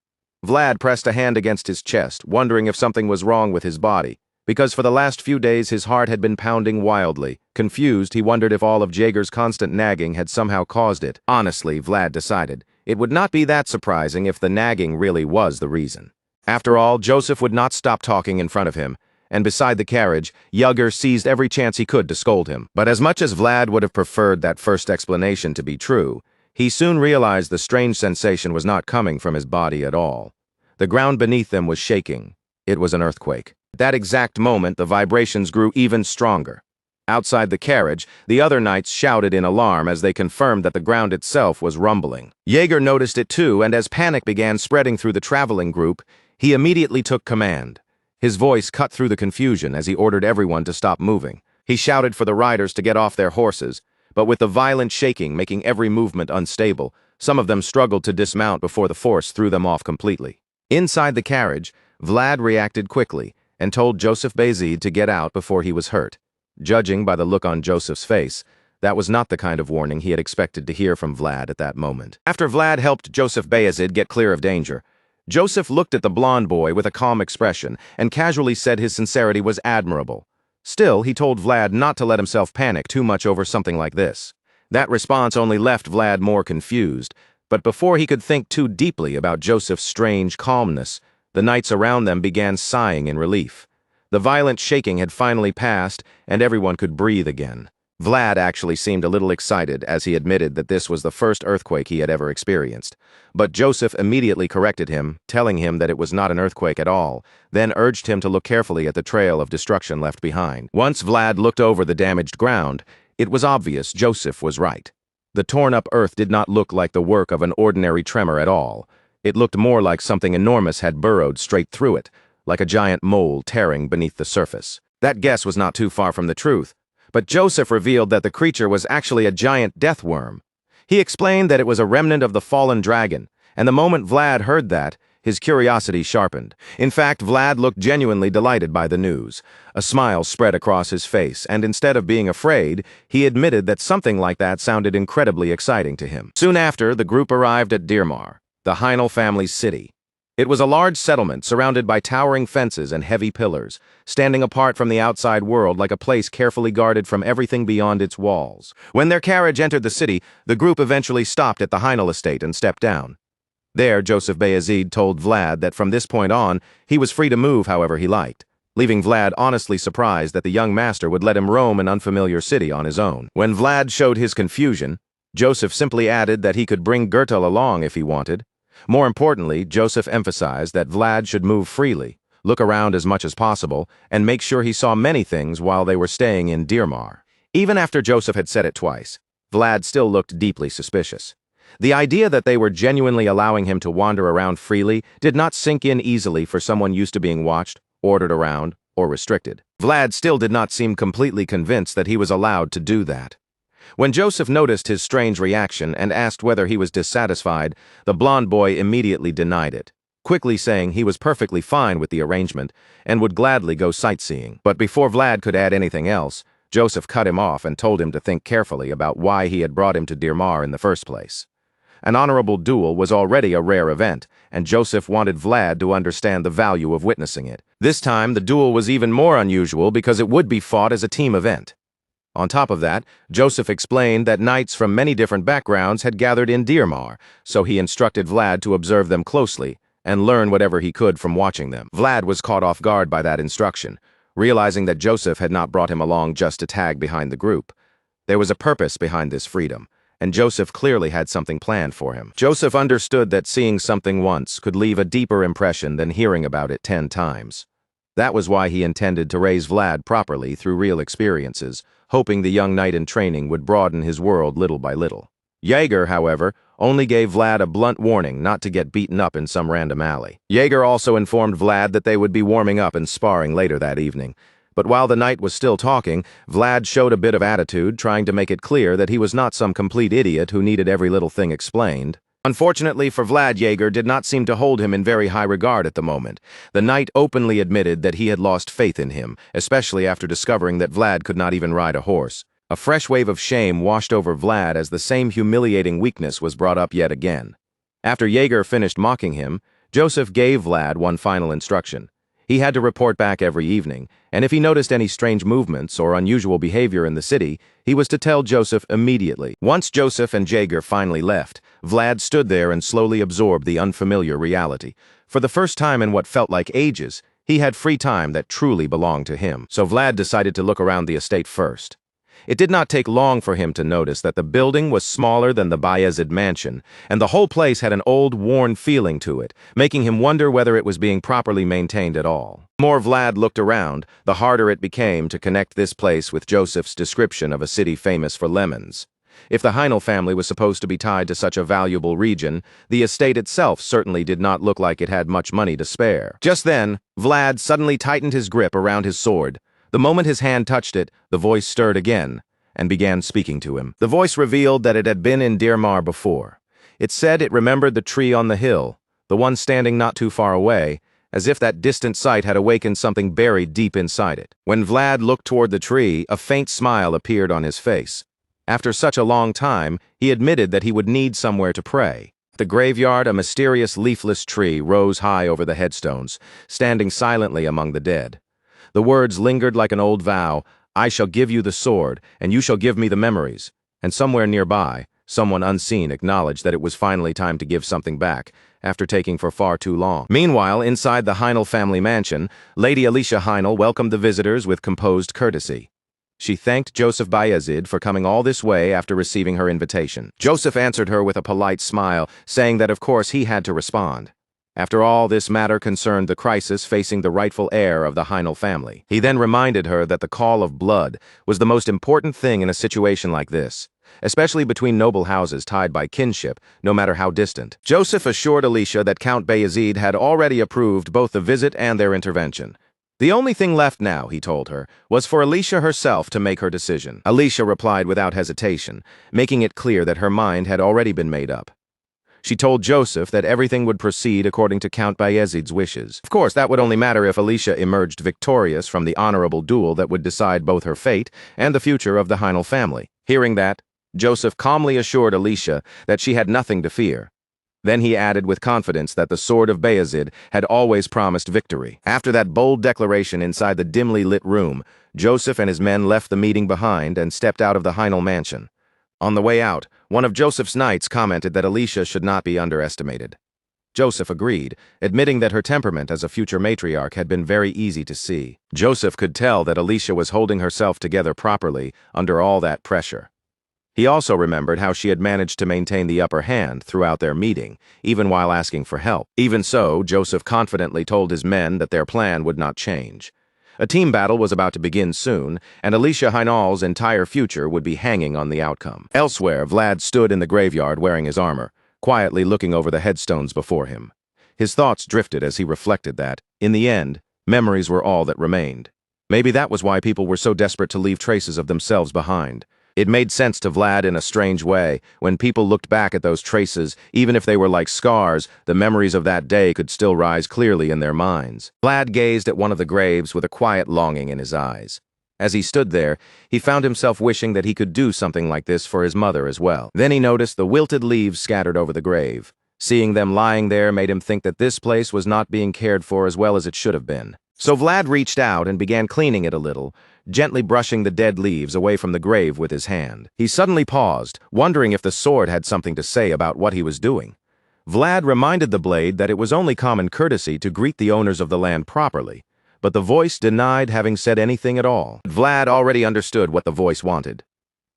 Vlad pressed a hand against his chest, wondering if something was wrong with his body. because for the last few days his heart had been pounding wildly. Confused, he wondered if all of Jaeger's constant nagging had somehow caused it. Honestly, Vlad decided, it would not be that surprising if the nagging really was the reason. After all, Joseph would not stop talking in front of him, and beside the carriage, Jaeger seized every chance he could to scold him. But as much as Vlad would have preferred that first explanation to be true, he soon realized the strange sensation was not coming from his body at all. The ground beneath them was shaking. It was an earthquake. At that exact moment, the vibrations grew even stronger. Outside the carriage, the other knights shouted in alarm as they confirmed that the ground itself was rumbling. Jaeger noticed it too, and as panic began spreading through the traveling group, he immediately took command. His voice cut through the confusion as he ordered everyone to stop moving. He shouted for the riders to get off their horses, but with the violent shaking making every movement unstable, some of them struggled to dismount before the force threw them off completely. Inside the carriage, Vlad reacted quickly and told Joseph Bayezid to get out before he was hurt. Judging by the look on Joseph's face, that was not the kind of warning he had expected to hear from Vlad at that moment. After Vlad helped Joseph Bayezid get clear of danger, Joseph looked at the blonde boy with a calm expression and casually said his sincerity was admirable. Still, he told Vlad not to let himself panic too much over something like this. That response only left Vlad more confused, but before he could think too deeply about Joseph's strange calmness, the knights around them began sighing in relief. The violent shaking had finally passed, and everyone could breathe again. Vlad actually seemed a little excited as he admitted that this was the first earthquake he had ever experienced. But Joseph immediately corrected him, telling him that it was not an earthquake at all, then urged him to look carefully at the trail of destruction left behind. Once Vlad looked over the damaged ground, it was obvious Joseph was right. The torn-up earth did not look like the work of an ordinary tremor at all. It looked more like something enormous had burrowed straight through it, like a giant mole tearing beneath the surface. That guess was not too far from the truth. But Joseph revealed that the creature was actually a giant death worm. He explained that it was a remnant of the fallen dragon, and the moment Vlad heard that, his curiosity sharpened. In fact, Vlad looked genuinely delighted by the news. A smile spread across his face, and instead of being afraid, he admitted that something like that sounded incredibly exciting to him. Soon after, the group arrived at Dirmar, the Heinel family's city. It was a large settlement surrounded by towering fences and heavy pillars, standing apart from the outside world like a place carefully guarded from everything beyond its walls. When their carriage entered the city, the group eventually stopped at the Heinel estate and stepped down. There, Joseph Bayezid told Vlad that from this point on, he was free to move however he liked, leaving Vlad honestly surprised that the young master would let him roam an unfamiliar city on his own. When Vlad showed his confusion, Joseph simply added that he could bring Gertel along if he wanted. More importantly, Joseph emphasized that Vlad should move freely, look around as much as possible, and make sure he saw many things while they were staying in Dirmar. Even after Joseph had said it twice, Vlad still looked deeply suspicious. The idea that they were genuinely allowing him to wander around freely did not sink in easily for someone used to being watched, ordered around, or restricted. Vlad still did not seem completely convinced that he was allowed to do that. When Joseph noticed his strange reaction and asked whether he was dissatisfied, the blond boy immediately denied it, quickly saying he was perfectly fine with the arrangement and would gladly go sightseeing. But before Vlad could add anything else, Joseph cut him off and told him to think carefully about why he had brought him to Dirmar in the first place. An honorable duel was already a rare event, and Joseph wanted Vlad to understand the value of witnessing it. This time, the duel was even more unusual because it would be fought as a team event. On top of that, Joseph explained that knights from many different backgrounds had gathered in Dirmar, so he instructed Vlad to observe them closely and learn whatever he could from watching them. Vlad was caught off guard by that instruction, realizing that Joseph had not brought him along just to tag behind the group. There was a purpose behind this freedom, and Joseph clearly had something planned for him. Joseph understood that seeing something once could leave a deeper impression than hearing about it 10 times. That was why he intended to raise Vlad properly through real experiences, hoping the young knight in training would broaden his world little by little. Jaeger, however, only gave Vlad a blunt warning not to get beaten up in some random alley. Jaeger also informed Vlad that they would be warming up and sparring later that evening. But while the knight was still talking, Vlad showed a bit of attitude, trying to make it clear that he was not some complete idiot who needed every little thing explained. Unfortunately for Vlad, Jaeger did not seem to hold him in very high regard at the moment. The knight openly admitted that he had lost faith in him, especially after discovering that Vlad could not even ride a horse. A fresh wave of shame washed over Vlad as the same humiliating weakness was brought up yet again. After Jaeger finished mocking him, Joseph gave Vlad one final instruction. He had to report back every evening, and if he noticed any strange movements or unusual behavior in the city, he was to tell Joseph immediately. Once Joseph and Jaeger finally left, Vlad stood there and slowly absorbed the unfamiliar reality. For the first time in what felt like ages, he had free time that truly belonged to him. So Vlad decided to look around the estate first. It did not take long for him to notice that the building was smaller than the Bayezid mansion, and the whole place had an old, worn feeling to it, making him wonder whether it was being properly maintained at all. The more Vlad looked around, the harder it became to connect this place with Joseph's description of a city famous for lemons. If the Heinl family was supposed to be tied to such a valuable region, the estate itself certainly did not look like it had much money to spare. Just then, Vlad suddenly tightened his grip around his sword. The moment his hand touched it, the voice stirred again and began speaking to him. The voice revealed that it had been in Dirmar before. It said it remembered the tree on the hill, the one standing not too far away, as if that distant sight had awakened something buried deep inside it. When Vlad looked toward the tree, a faint smile appeared on his face. After such a long time, he admitted that he would need somewhere to pray. The graveyard, a mysterious leafless tree, rose high over the headstones, standing silently among the dead. The words lingered like an old vow, "I shall give you the sword, and you shall give me the memories." And somewhere nearby, someone unseen acknowledged that it was finally time to give something back, after taking for far too long. Meanwhile, inside the Heinl family mansion, Lady Alicia Heinl welcomed the visitors with composed courtesy. She thanked Joseph Bayezid for coming all this way after receiving her invitation. Joseph answered her with a polite smile, saying that of course he had to respond. After all, this matter concerned the crisis facing the rightful heir of the Heinl family. He then reminded her that the call of blood was the most important thing in a situation like this, especially between noble houses tied by kinship, no matter how distant. Joseph assured Alicia that Count Bayezid had already approved both the visit and their intervention. The only thing left now, he told her, was for Alicia herself to make her decision. Alicia replied without hesitation, making it clear that her mind had already been made up. She told Joseph that everything would proceed according to Count Bayezid's wishes. Of course, that would only matter if Alicia emerged victorious from the honorable duel that would decide both her fate and the future of the Heinl family. Hearing that, Joseph calmly assured Alicia that she had nothing to fear. Then he added with confidence that the sword of Bayezid had always promised victory. After that bold declaration inside the dimly lit room, Joseph and his men left the meeting behind and stepped out of the Heinl mansion. On the way out, one of Joseph's knights commented that Alicia should not be underestimated. Joseph agreed, admitting that her temperament as a future matriarch had been very easy to see. Joseph could tell that Alicia was holding herself together properly under all that pressure. He also remembered how she had managed to maintain the upper hand throughout their meeting, even while asking for help. Even so, Joseph confidently told his men that their plan would not change. A team battle was about to begin soon, and Alicia Heinl's entire future would be hanging on the outcome. Elsewhere, Vlad stood in the graveyard wearing his armor, quietly looking over the headstones before him. His thoughts drifted as he reflected that, in the end, memories were all that remained. Maybe that was why people were so desperate to leave traces of themselves behind. It made sense to Vlad in a strange way. When people looked back at those traces, even if they were like scars, the memories of that day could still rise clearly in their minds. Vlad gazed at one of the graves with a quiet longing in his eyes. As he stood there, he found himself wishing that he could do something like this for his mother as well. Then he noticed the wilted leaves scattered over the grave. Seeing them lying there made him think that this place was not being cared for as well as it should have been. So Vlad reached out and began cleaning it a little, gently brushing the dead leaves away from the grave with his hand. He suddenly paused, wondering if the sword had something to say about what he was doing. Vlad reminded the blade that it was only common courtesy to greet the owners of the land properly, but the voice denied having said anything at all. Vlad already understood what the voice wanted.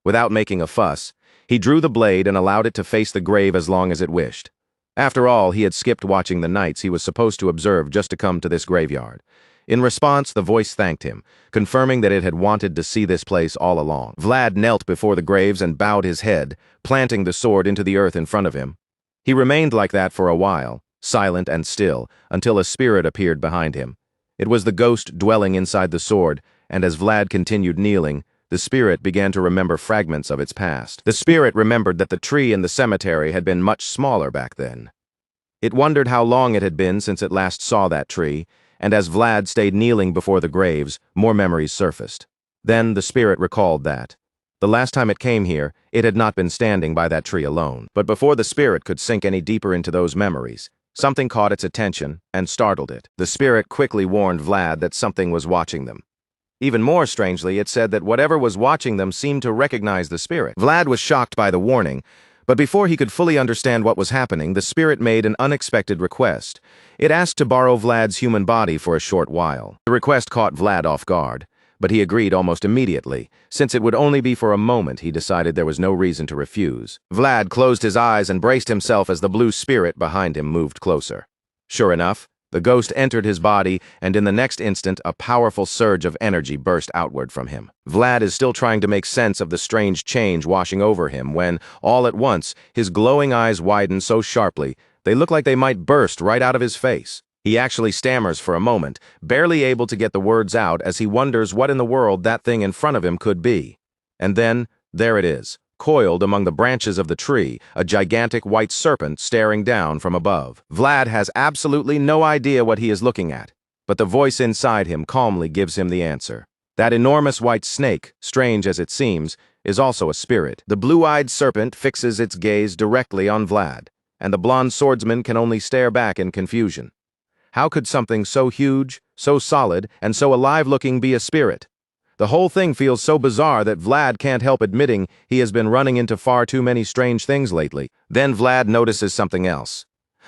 Without making a fuss, he drew the blade and allowed it to face the grave as long as it wished. After all, he had skipped watching the nights he was supposed to observe just to come to this graveyard. In response, the voice thanked him, confirming that it had wanted to see this place all along. Vlad knelt before the graves and bowed his head, planting the sword into the earth in front of him. He remained like that for a while, silent and still, until a spirit appeared behind him. It was the ghost dwelling inside the sword, and as Vlad continued kneeling, the spirit began to remember fragments of its past. The spirit remembered that the tree in the cemetery had been much smaller back then. It wondered how long it had been since it last saw that tree, and as Vlad stayed kneeling before the graves, more memories surfaced. Then the spirit recalled that. The last time it came here, it had not been standing by that tree alone. But before the spirit could sink any deeper into those memories, Something caught its attention and startled it. The spirit quickly warned Vlad that something was watching them. Even more strangely, it said that whatever was watching them seemed to recognize the spirit. Vlad was shocked by the warning, but before he could fully understand what was happening, the spirit made an unexpected request. It asked to borrow Vlad's human body for a short while. The request caught Vlad off guard, but he agreed almost immediately. Since it would only be for a moment, he decided there was no reason to refuse. Vlad closed his eyes and braced himself as the blue spirit behind him moved closer. Sure enough, the ghost entered his body, and in the next instant, a powerful surge of energy burst outward from him. Vlad is still trying to make sense of the strange change washing over him when, all at once, his glowing eyes widen so sharply, they look like they might burst right out of his face. He actually stammers for a moment, barely able to get the words out as he wonders what in the world that thing in front of him could be. And then, there it is. Coiled among the branches of the tree, a gigantic white serpent staring down from above. Vlad has absolutely no idea what he is looking at, but the voice inside him calmly gives him the answer. That enormous white snake, strange as it seems, is also a spirit. The blue-eyed serpent fixes its gaze directly on Vlad, and the blonde swordsman can only stare back in confusion. How could something so huge, so solid, and so alive-looking be a spirit? The whole thing feels so bizarre that Vlad can't help admitting he has been running into far too many strange things lately. Then Vlad notices something else.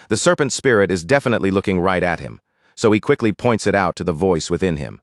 The serpent spirit is definitely looking right at him, so he quickly points it out to the voice within him.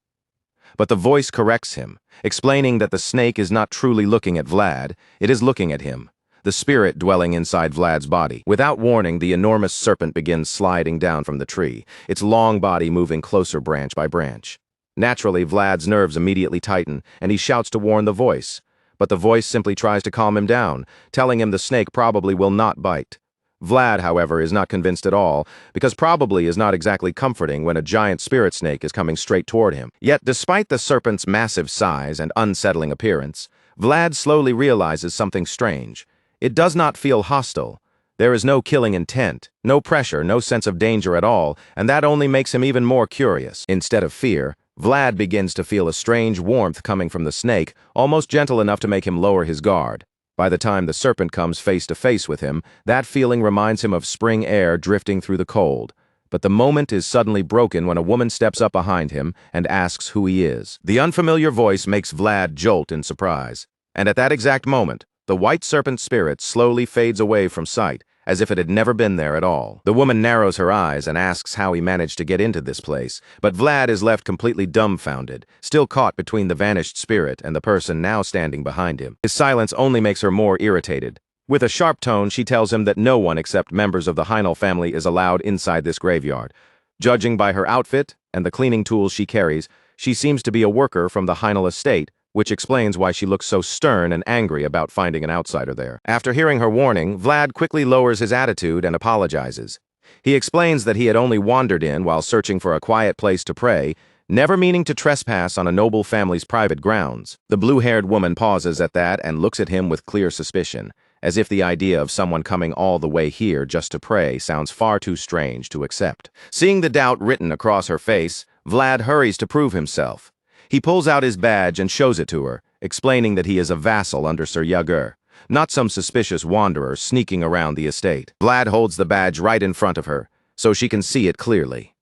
But the voice corrects him, explaining that the snake is not truly looking at Vlad, it is looking at him, the spirit dwelling inside Vlad's body. Without warning, the enormous serpent begins sliding down from the tree, its long body moving closer branch by branch. Naturally, Vlad's nerves immediately tighten, and he shouts to warn the voice. But the voice simply tries to calm him down, telling him the snake probably will not bite. Vlad, however, is not convinced at all, because probably is not exactly comforting when a giant spirit snake is coming straight toward him. Yet, despite the serpent's massive size and unsettling appearance, Vlad slowly realizes something strange. It does not feel hostile. There is no killing intent, no pressure, no sense of danger at all, and that only makes him even more curious. Instead of fear, Vlad begins to feel a strange warmth coming from the snake, almost gentle enough to make him lower his guard. By the time the serpent comes face to face with him, that feeling reminds him of spring air drifting through the cold. But the moment is suddenly broken when a woman steps up behind him and asks who he is. The unfamiliar voice makes Vlad jolt in surprise. And at that exact moment, the white serpent spirit slowly fades away from sight, as if it had never been there at all. The woman narrows her eyes and asks how he managed to get into this place, but Vlad is left completely dumbfounded, still caught between the vanished spirit and the person now standing behind him. His silence only makes her more irritated. With a sharp tone, she tells him that no one except members of the Heinl family is allowed inside this graveyard. Judging by her outfit and the cleaning tools she carries, she seems to be a worker from the Heinl estate, which explains why she looks so stern and angry about finding an outsider there. After hearing her warning, Vlad quickly lowers his attitude and apologizes. He explains that he had only wandered in while searching for a quiet place to pray, never meaning to trespass on a noble family's private grounds. The blue-haired woman pauses at that and looks at him with clear suspicion, as if the idea of someone coming all the way here just to pray sounds far too strange to accept. Seeing the doubt written across her face, Vlad hurries to prove himself. He pulls out his badge and shows it to her, explaining that he is a vassal under Sir Yager, not some suspicious wanderer sneaking around the estate. Vlad holds the badge right in front of her, so she can see it clearly.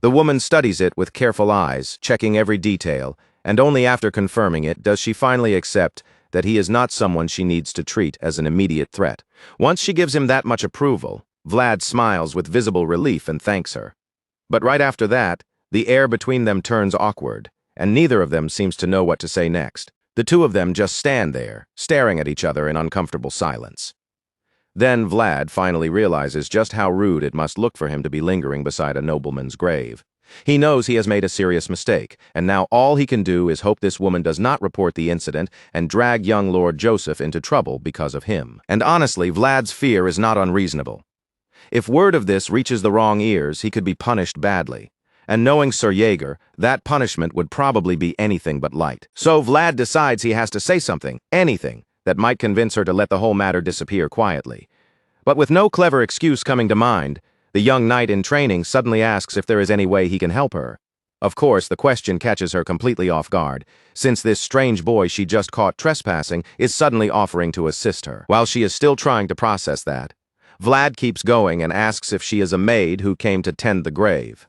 The woman studies it with careful eyes, checking every detail, and only after confirming it does she finally accept that he is not someone she needs to treat as an immediate threat. Once she gives him that much approval, Vlad smiles with visible relief and thanks her. But right after that, the air between them turns awkward, and neither of them seems to know what to say next. The two of them just stand there, staring at each other in uncomfortable silence. Then Vlad finally realizes just how rude it must look for him to be lingering beside a nobleman's grave. He knows he has made a serious mistake, and now all he can do is hope this woman does not report the incident and drag young Lord Joseph into trouble because of him. And honestly, Vlad's fear is not unreasonable. If word of this reaches the wrong ears, he could be punished badly. And knowing Sir Jaeger, that punishment would probably be anything but light. So Vlad decides he has to say something, anything, that might convince her to let the whole matter disappear quietly. But with no clever excuse coming to mind, the young knight in training suddenly asks if there is any way he can help her. Of course, the question catches her completely off guard, since this strange boy she just caught trespassing is suddenly offering to assist her. While she is still trying to process that, Vlad keeps going and asks if she is a maid who came to tend the grave.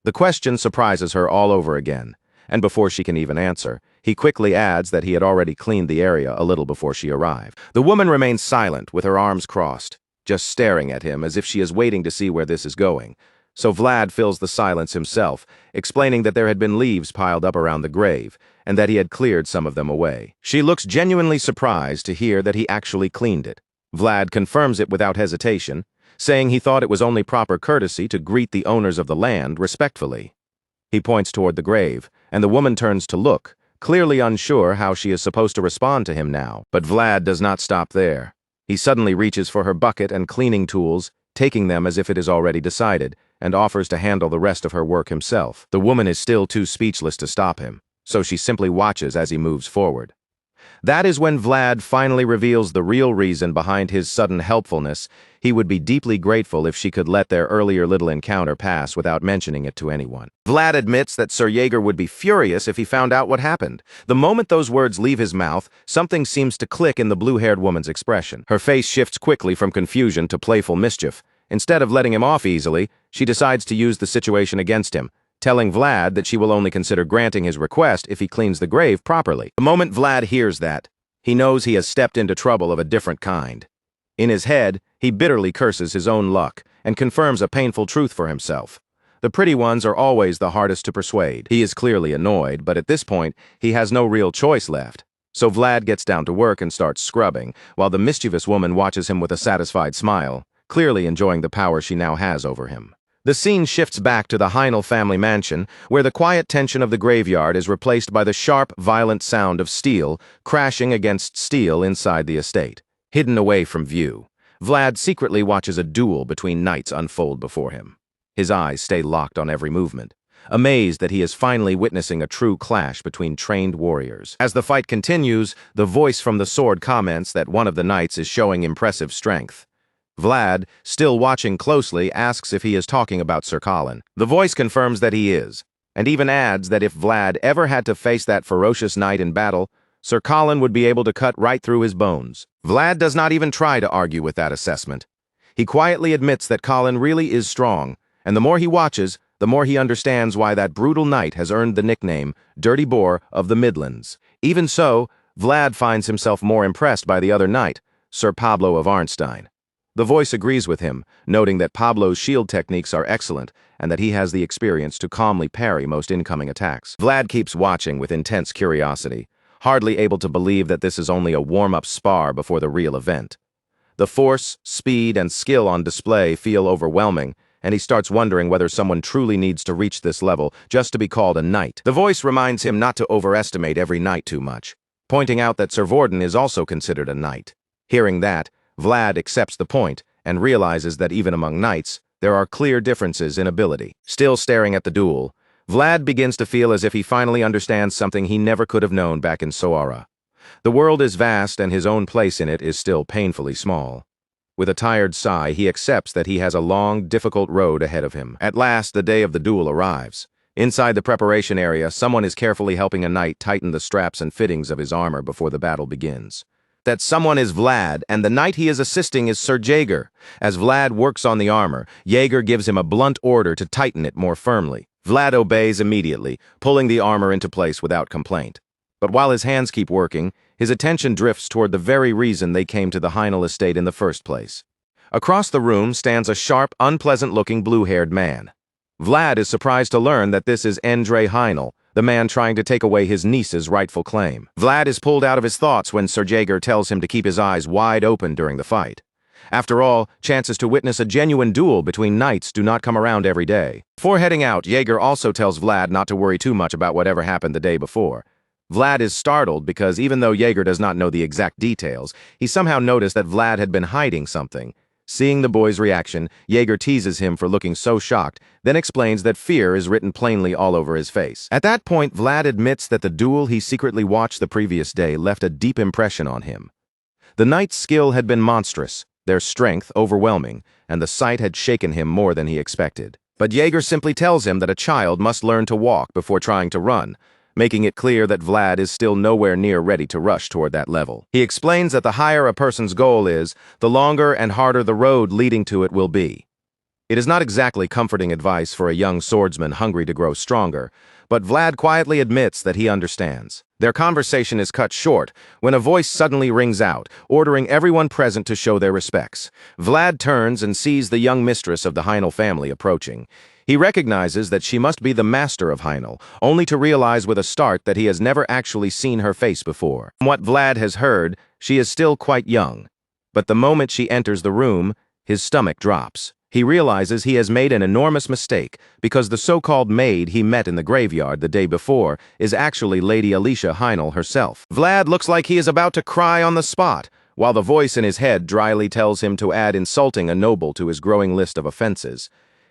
The question surprises her all over again, and before she can even answer, he quickly adds that he had already cleaned the area a little before she arrived. The woman remains silent with her arms crossed, just staring at him as if she is waiting to see where this is going. So Vlad fills the silence himself, explaining that there had been leaves piled up around the grave, and that he had cleared some of them away. She looks genuinely surprised to hear that he actually cleaned it. Vlad confirms it without hesitation, saying he thought it was only proper courtesy to greet the owners of the land respectfully. He points toward the grave, and the woman turns to look, clearly unsure how she is supposed to respond to him now. But Vlad does not stop there. He suddenly reaches for her bucket and cleaning tools, taking them as if it is already decided, and offers to handle the rest of her work himself. The woman is still too speechless to stop him, so she simply watches as he moves forward. That is when Vlad finally reveals the real reason behind his sudden helpfulness. He would be deeply grateful if she could let their earlier little encounter pass without mentioning it to anyone. Vlad admits that Sir Jaeger would be furious if he found out what happened. The moment those words leave his mouth, something seems to click in the blue-haired woman's expression. Her face shifts quickly from confusion to playful mischief. Instead of letting him off easily, she decides to use the situation against him, telling Vlad that she will only consider granting his request if he cleans the grave properly. The moment Vlad hears that, he knows he has stepped into trouble of a different kind. In his head, he bitterly curses his own luck and confirms a painful truth for himself. The pretty ones are always the hardest to persuade. He is clearly annoyed, but at this point, he has no real choice left. So Vlad gets down to work and starts scrubbing, while the mischievous woman watches him with a satisfied smile, clearly enjoying the power she now has over him. The scene shifts back to the Heinl family mansion, where the quiet tension of the graveyard is replaced by the sharp, violent sound of steel crashing against steel inside the estate. Hidden away from view, Vlad secretly watches a duel between knights unfold before him. His eyes stay locked on every movement, amazed that he is finally witnessing a true clash between trained warriors. As the fight continues, the voice from the sword comments that one of the knights is showing impressive strength. Vlad, still watching closely, asks if he is talking about Sir Colin. The voice confirms that he is, and even adds that if Vlad ever had to face that ferocious knight in battle, Sir Colin would be able to cut right through his bones. Vlad does not even try to argue with that assessment. He quietly admits that Colin really is strong, and the more he watches, the more he understands why that brutal knight has earned the nickname Dirty Boar of the Midlands. Even so, Vlad finds himself more impressed by the other knight, Sir Pablo of Arnstein. The voice agrees with him, noting that Pablo's shield techniques are excellent and that he has the experience to calmly parry most incoming attacks. Vlad keeps watching with intense curiosity, hardly able to believe that this is only a warm-up spar before the real event. The force, speed, and skill on display feel overwhelming, and he starts wondering whether someone truly needs to reach this level just to be called a knight. The voice reminds him not to overestimate every knight too much, pointing out that Sir Vorden is also considered a knight. Hearing that, Vlad accepts the point and realizes that even among knights, there are clear differences in ability. Still staring at the duel, Vlad begins to feel as if he finally understands something he never could have known back in Soara. The world is vast and his own place in it is still painfully small. With a tired sigh, he accepts that he has a long, difficult road ahead of him. At last, the day of the duel arrives. Inside the preparation area, someone is carefully helping a knight tighten the straps and fittings of his armor before the battle begins. That someone is Vlad, and the knight he is assisting is Sir Jaeger. As Vlad works on the armor, Jaeger gives him a blunt order to tighten it more firmly. Vlad obeys immediately, pulling the armor into place without complaint. But while his hands keep working, his attention drifts toward the very reason they came to the Heinl estate in the first place. Across the room stands a sharp, unpleasant-looking blue-haired man. Vlad is surprised to learn that this is Endre Heinl, the man trying to take away his niece's rightful claim. Vlad is pulled out of his thoughts when Sir Jaeger tells him to keep his eyes wide open during the fight. After all, chances to witness a genuine duel between knights do not come around every day. Before heading out, Jaeger also tells Vlad not to worry too much about whatever happened the day before. Vlad is startled because even though Jaeger does not know the exact details, he somehow noticed that Vlad had been hiding something. Seeing the boy's reaction, Jaeger teases him for looking so shocked, then explains that fear is written plainly all over his face. At that point, Vlad admits that the duel he secretly watched the previous day left a deep impression on him. The knights' skill had been monstrous, their strength overwhelming, and the sight had shaken him more than he expected. But Jaeger simply tells him that a child must learn to walk before trying to run, making it clear that Vlad is still nowhere near ready to rush toward that level. He explains that the higher a person's goal is, the longer and harder the road leading to it will be. It is not exactly comforting advice for a young swordsman hungry to grow stronger, but Vlad quietly admits that he understands. Their conversation is cut short when a voice suddenly rings out, ordering everyone present to show their respects. Vlad turns and sees the young mistress of the Heinl family approaching. He recognizes that she must be the master of Heinl, only to realize with a start that he has never actually seen her face before. From what Vlad has heard, she is still quite young. But the moment she enters the room, his stomach drops. He realizes he has made an enormous mistake because the so-called maid he met in the graveyard the day before is actually Lady Alicia Heinl herself. Vlad looks like he is about to cry on the spot, while the voice in his head dryly tells him to add insulting a noble to his growing list of offenses.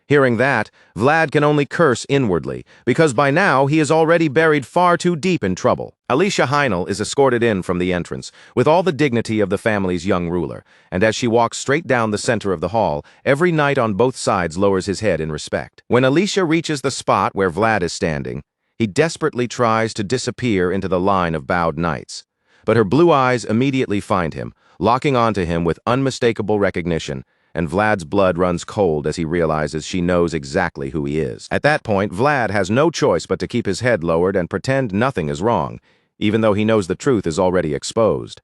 Hearing that, Vlad can only curse inwardly, because by now he is already buried far too deep in trouble. Alicia Heinl is escorted in from the entrance, with all the dignity of the family's young ruler, and as she walks straight down the center of the hall, every knight on both sides lowers his head in respect. When Alicia reaches the spot where Vlad is standing, he desperately tries to disappear into the line of bowed knights. But her blue eyes immediately find him, locking onto him with unmistakable recognition, and Vlad's blood runs cold as he realizes she knows exactly who he is. At that point, Vlad has no choice but to keep his head lowered and pretend nothing is wrong, even though he knows the truth is already exposed.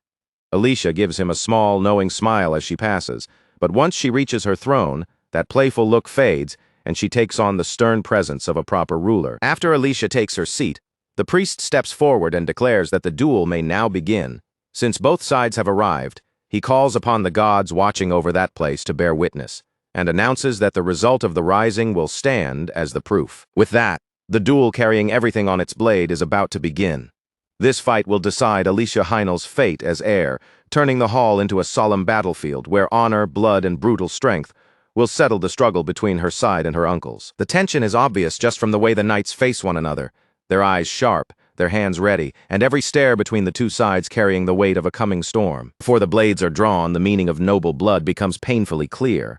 Alicia gives him a small, knowing smile as she passes, but once she reaches her throne, that playful look fades, and she takes on the stern presence of a proper ruler. After Alicia takes her seat, the priest steps forward and declares that the duel may now begin. Since both sides have arrived, he calls upon the gods watching over that place to bear witness, and announces that the result of the rising will stand as the proof. With that, the duel carrying everything on its blade is about to begin. This fight will decide Alicia Heinl's fate as heir, turning the hall into a solemn battlefield where honor, blood, and brutal strength will settle the struggle between her side and her uncle's. The tension is obvious just from the way the knights face one another, their eyes sharp, their hands ready, and every stare between the two sides carrying the weight of a coming storm. Before the blades are drawn, the meaning of noble blood becomes painfully clear.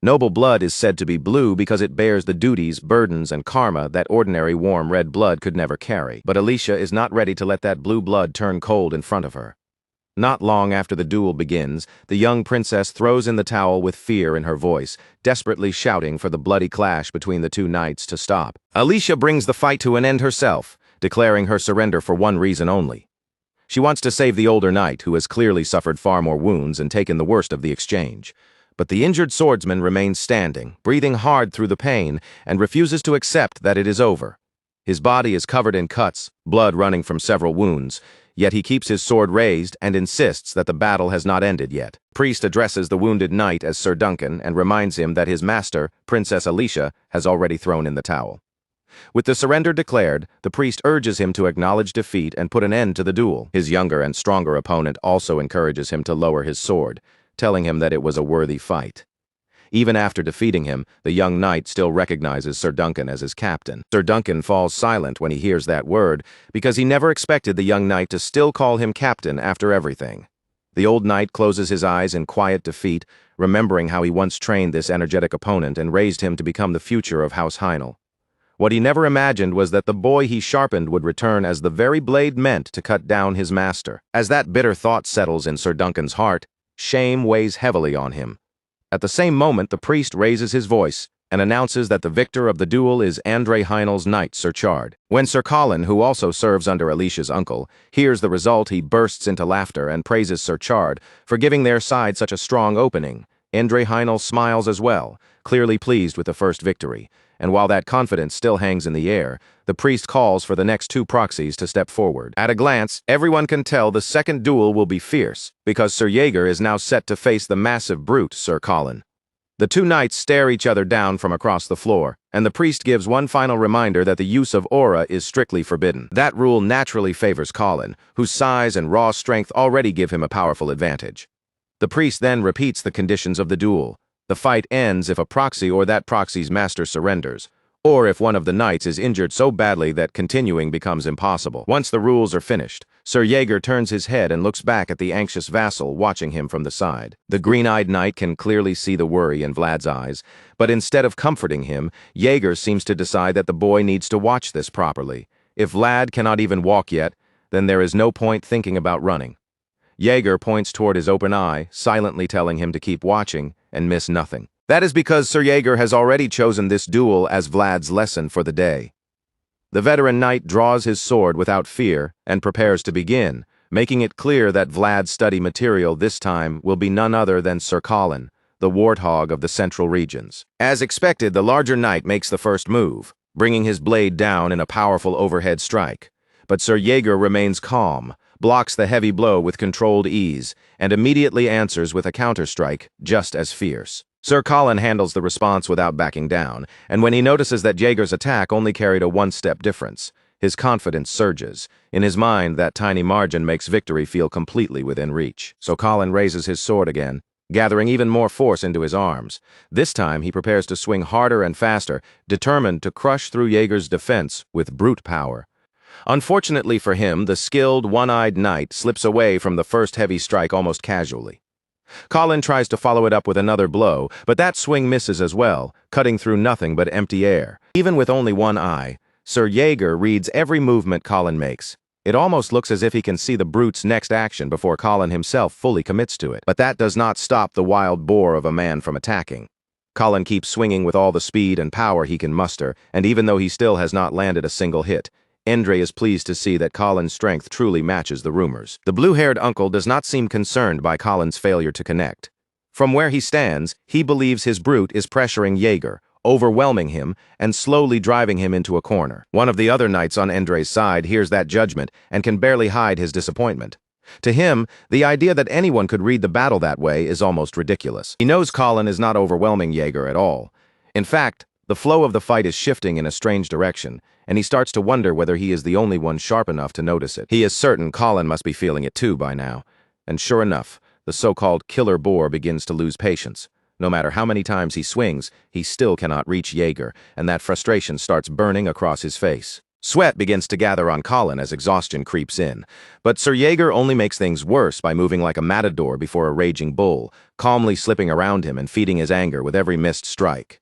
Noble blood is said to be blue because it bears the duties, burdens, and karma that ordinary warm red blood could never carry. But Alicia is not ready to let that blue blood turn cold in front of her. Not long after the duel begins, the young princess throws in the towel with fear in her voice, desperately shouting for the bloody clash between the two knights to stop. Alicia brings the fight to an end herself, declaring her surrender for one reason only. She wants to save the older knight, who has clearly suffered far more wounds and taken the worst of the exchange. But the injured swordsman remains standing, breathing hard through the pain, and refuses to accept that it is over. His body is covered in cuts, blood running from several wounds, yet he keeps his sword raised and insists that the battle has not ended yet. Priest addresses the wounded knight as Sir Duncan and reminds him that his master, Princess Alicia, has already thrown in the towel. With the surrender declared, the priest urges him to acknowledge defeat and put an end to the duel. His younger and stronger opponent also encourages him to lower his sword, telling him that it was a worthy fight. Even after defeating him, the young knight still recognizes Sir Duncan as his captain. Sir Duncan falls silent when he hears that word, because he never expected the young knight to still call him captain after everything. The old knight closes his eyes in quiet defeat, remembering how he once trained this energetic opponent and raised him to become the future of House Heinl. What he never imagined was that the boy he sharpened would return as the very blade meant to cut down his master. As that bitter thought settles in Sir Duncan's heart, shame weighs heavily on him. At the same moment, the priest raises his voice and announces that the victor of the duel is Andre Heinl's knight, Sir Chard. When Sir Colin, who also serves under Alicia's uncle, hears the result, he bursts into laughter and praises Sir Chard for giving their side such a strong opening. Andre Heinl smiles as well, clearly pleased with the first victory, and while that confidence still hangs in the air, the priest calls for the next two proxies to step forward. At a glance, everyone can tell the second duel will be fierce, because Sir Jaeger is now set to face the massive brute, Sir Colin. The two knights stare each other down from across the floor, and the priest gives one final reminder that the use of aura is strictly forbidden. That rule naturally favors Colin, whose size and raw strength already give him a powerful advantage. The priest then repeats the conditions of the duel. The fight ends if a proxy or that proxy's master surrenders, or if one of the knights is injured so badly that continuing becomes impossible. Once the rules are finished, Sir Jaeger turns his head and looks back at the anxious vassal watching him from the side. The green-eyed knight can clearly see the worry in Vlad's eyes, but instead of comforting him, Jaeger seems to decide that the boy needs to watch this properly, If Vlad cannot even walk yet, then there is no point thinking about running. Jaeger points toward his open eye, silently telling him to keep watching and miss nothing. That is because Sir Jaeger has already chosen this duel as Vlad's lesson for the day. The veteran knight draws his sword without fear and prepares to begin, making it clear that Vlad's study material this time will be none other than Sir Colin, the warthog of the central regions. As expected, the larger knight makes the first move, bringing his blade down in a powerful overhead strike. But Sir Jaeger remains calm, blocks the heavy blow with controlled ease, and immediately answers with a counterstrike just as fierce. Sir Colin handles the response without backing down, and when he notices that Jaeger's attack only carried a one-step difference, his confidence surges. In his mind, that tiny margin makes victory feel completely within reach. So Colin raises his sword again, gathering even more force into his arms. This time, he prepares to swing harder and faster, determined to crush through Jaeger's defense with brute power. Unfortunately for him, the skilled, one-eyed knight slips away from the first heavy strike almost casually. Colin tries to follow it up with another blow, but that swing misses as well, cutting through nothing but empty air. Even with only one eye, Sir Jaeger reads every movement Colin makes. It almost looks as if he can see the brute's next action before Colin himself fully commits to it. But that does not stop the wild boar of a man from attacking. Colin keeps swinging with all the speed and power he can muster, and even though he still has not landed a single hit, Endre is pleased to see that Colin's strength truly matches the rumors. The blue-haired uncle does not seem concerned by Colin's failure to connect. From where he stands, he believes his brute is pressuring Jaeger, overwhelming him and slowly driving him into a corner. One of the other knights on Endre's side hears that judgment and can barely hide his disappointment. To him, the idea that anyone could read the battle that way is almost ridiculous. He knows Colin is not overwhelming Jaeger at all. In fact, the flow of the fight is shifting in a strange direction, and he starts to wonder whether he is the only one sharp enough to notice it. He is certain Colin must be feeling it too by now. And sure enough, the so-called killer boar begins to lose patience. No matter how many times he swings, he still cannot reach Jaeger, and that frustration starts burning across his face. Sweat begins to gather on Colin as exhaustion creeps in. But Sir Jaeger only makes things worse by moving like a matador before a raging bull, calmly slipping around him and feeding his anger with every missed strike.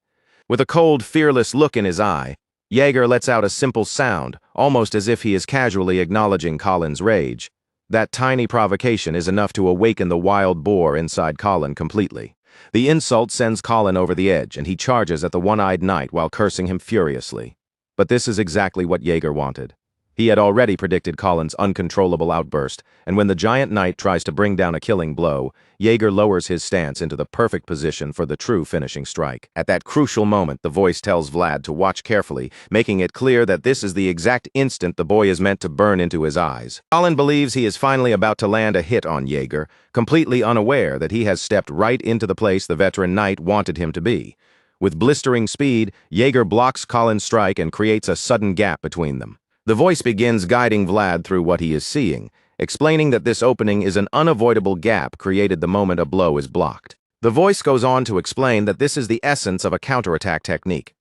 With a cold, fearless look in his eye, Jaeger lets out a simple sound, almost as if he is casually acknowledging Colin's rage. That tiny provocation is enough to awaken the wild boar inside Colin completely. The insult sends Colin over the edge, and he charges at the one-eyed knight while cursing him furiously. But this is exactly what Jaeger wanted. He had already predicted Colin's uncontrollable outburst, and when the giant knight tries to bring down a killing blow, Jaeger lowers his stance into the perfect position for the true finishing strike. At that crucial moment, the voice tells Vlad to watch carefully, making it clear that this is the exact instant the boy is meant to burn into his eyes. Colin believes he is finally about to land a hit on Jaeger, completely unaware that he has stepped right into the place the veteran knight wanted him to be. With blistering speed, Jaeger blocks Colin's strike and creates a sudden gap between them. The voice begins guiding Vlad through what he is seeing, explaining that this opening is an unavoidable gap created the moment a blow is blocked. The voice goes on to explain that this is the essence of a counterattack technique.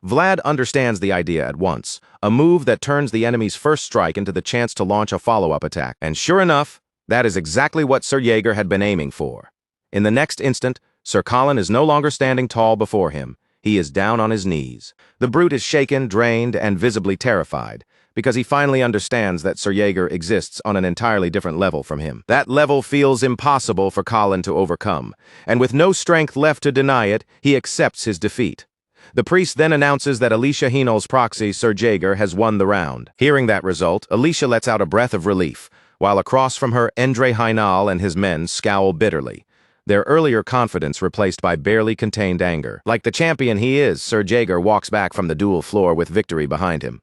Vlad understands the idea at once, a move that turns the enemy's first strike into the chance to launch a follow-up attack. And sure enough, that is exactly what Sir Jaeger had been aiming for. In the next instant, Sir Colin is no longer standing tall before him. He is down on his knees. The brute is shaken, drained, and visibly terrified, because he finally understands that Sir Jaeger exists on an entirely different level from him. That level feels impossible for Colin to overcome, and with no strength left to deny it, he accepts his defeat. The priest then announces that Alicia Hino's proxy, Sir Jaeger, has won the round. Hearing that result, Alicia lets out a breath of relief, while across from her, Endre Heinal and his men scowl bitterly, their earlier confidence replaced by barely contained anger. Like the champion he is, Sir Jaeger walks back from the duel floor with victory behind him.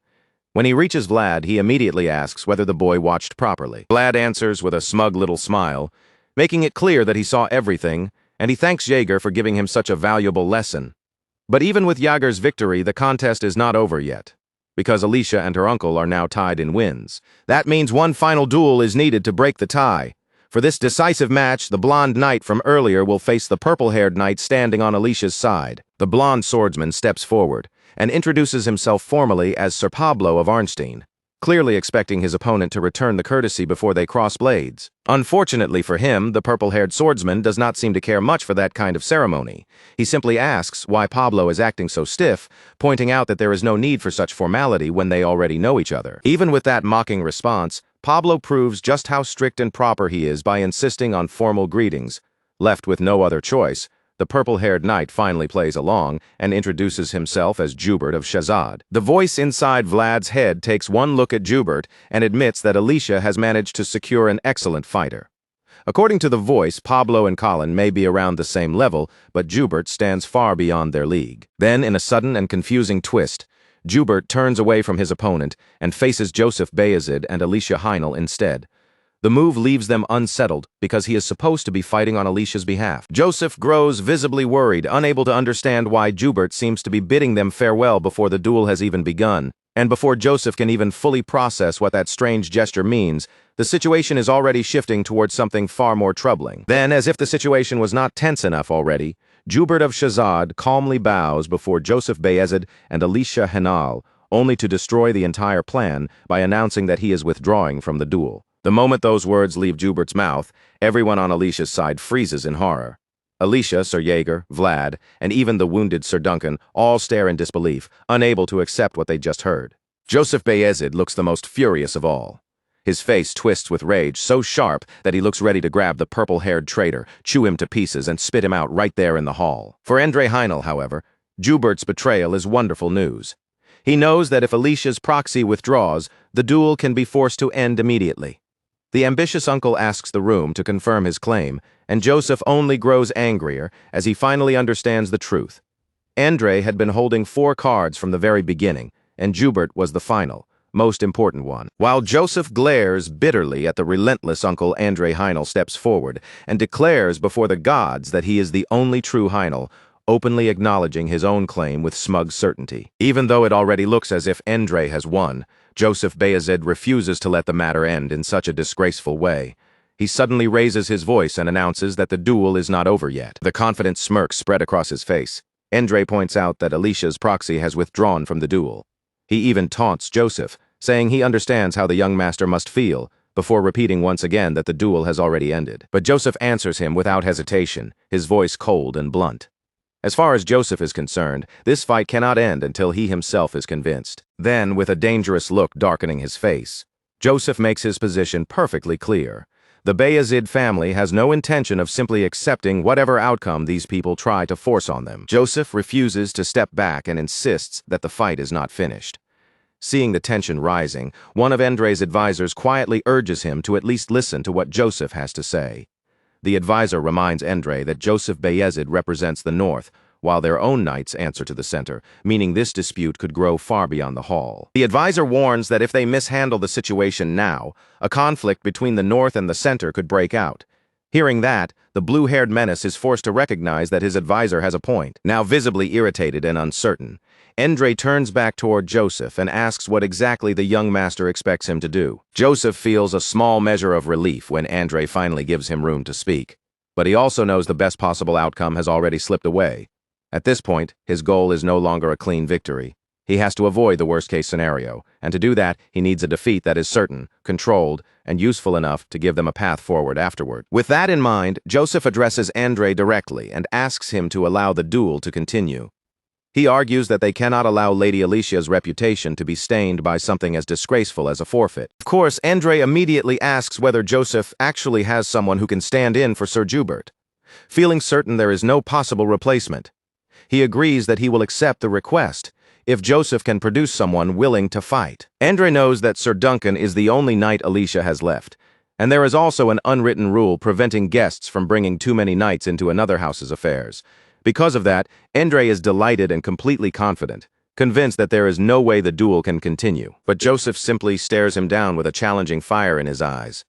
When he reaches Vlad, he immediately asks whether the boy watched properly. Vlad answers with a smug little smile, making it clear that he saw everything, and he thanks Jaeger for giving him such a valuable lesson. But even with Jaeger's victory, the contest is not over yet, because Alicia and her uncle are now tied in wins. That means one final duel is needed to break the tie. For this decisive match, the blonde knight from earlier will face the purple-haired knight standing on Alicia's side. The blonde swordsman steps forward and introduces himself formally as Sir Pablo of Arnstein. clearly expecting his opponent to return the courtesy before they cross blades. Unfortunately for him, the purple-haired swordsman does not seem to care much for that kind of ceremony. He simply asks why Pablo is acting so stiff, pointing out that there is no need for such formality when they already know each other. Even with that mocking response, Pablo proves just how strict and proper he is by insisting on formal greetings. Left with no other choice, the purple-haired knight finally plays along and introduces himself as Jubert of Shahzad. The voice inside Vlad's head takes one look at Jubert and admits that Alicia has managed to secure an excellent fighter. According to the voice, Pablo and Colin may be around the same level, but Jubert stands far beyond their league. Then, in a sudden and confusing twist, Jubert turns away from his opponent and faces Joseph Bayezid and Alicia Heinel instead. The move leaves them unsettled because he is supposed to be fighting on Alicia's behalf. Joseph grows visibly worried, unable to understand why Jubert seems to be bidding them farewell before the duel has even begun. And before Joseph can even fully process what that strange gesture means, the situation is already shifting towards something far more troubling. Then, as if the situation was not tense enough already, Jubert of Shahzad calmly bows before Joseph Bayezid and Alicia Heinel, only to destroy the entire plan by announcing that he is withdrawing from the duel. The moment those words leave Jubert's mouth, everyone on Alicia's side freezes in horror. Alicia, Sir Jaeger, Vlad, and even the wounded Sir Duncan all stare in disbelief, unable to accept what they just heard. Joseph Bayezid looks the most furious of all. His face twists with rage so sharp that he looks ready to grab the purple-haired traitor, chew him to pieces, and spit him out right there in the hall. For Andre Heinel, however, Jubert's betrayal is wonderful news. He knows that if Alicia's proxy withdraws, the duel can be forced to end immediately. The ambitious uncle asks the room to confirm his claim, and Joseph only grows angrier as he finally understands the truth. Andre had been holding 4 cards from the very beginning, and Jubert was the final, most important one. While Joseph glares bitterly at the relentless uncle, Andre Heinel steps forward and declares before the gods that he is the only true Heinel, openly acknowledging his own claim with smug certainty. Even though it already looks as if Andre has won, Joseph Bayezid refuses to let the matter end in such a disgraceful way. He suddenly raises his voice and announces that the duel is not over yet. The confident smirk spread across his face. Andre points out that Alicia's proxy has withdrawn from the duel. He even taunts Joseph, saying he understands how the young master must feel, before repeating once again that the duel has already ended. But Joseph answers him without hesitation, his voice cold and blunt. As far as Joseph is concerned, this fight cannot end until he himself is convinced. Then, with a dangerous look darkening his face, Joseph makes his position perfectly clear. The Bayezid family has no intention of simply accepting whatever outcome these people try to force on them. Joseph refuses to step back and insists that the fight is not finished. Seeing the tension rising, one of Andre's advisors quietly urges him to at least listen to what Joseph has to say. The advisor reminds Andre that Joseph Bayezid represents the north, while their own knights answer to the center, meaning this dispute could grow far beyond the hall. The advisor warns that if they mishandle the situation now, a conflict between the north and the center could break out. Hearing that, the blue-haired menace is forced to recognize that his advisor has a point. Now visibly irritated and uncertain, Andre turns back toward Joseph and asks what exactly the young master expects him to do. Joseph feels a small measure of relief when Andre finally gives him room to speak, but he also knows the best possible outcome has already slipped away. At this point, his goal is no longer a clean victory. He has to avoid the worst-case scenario, and to do that, he needs a defeat that is certain, controlled, and useful enough to give them a path forward afterward. With that in mind, Joseph addresses Andre directly and asks him to allow the duel to continue. He argues that they cannot allow Lady Alicia's reputation to be stained by something as disgraceful as a forfeit. Of course, Andre immediately asks whether Joseph actually has someone who can stand in for Sir Jubert. Feeling certain there is no possible replacement, he agrees that he will accept the request if Joseph can produce someone willing to fight. Andre knows that Sir Duncan is the only knight Alicia has left, and there is also an unwritten rule preventing guests from bringing too many knights into another house's affairs. Because of that, Andre is delighted and completely confident, convinced that there is no way the duel can continue. But Joseph simply stares him down with a challenging fire in his eyes.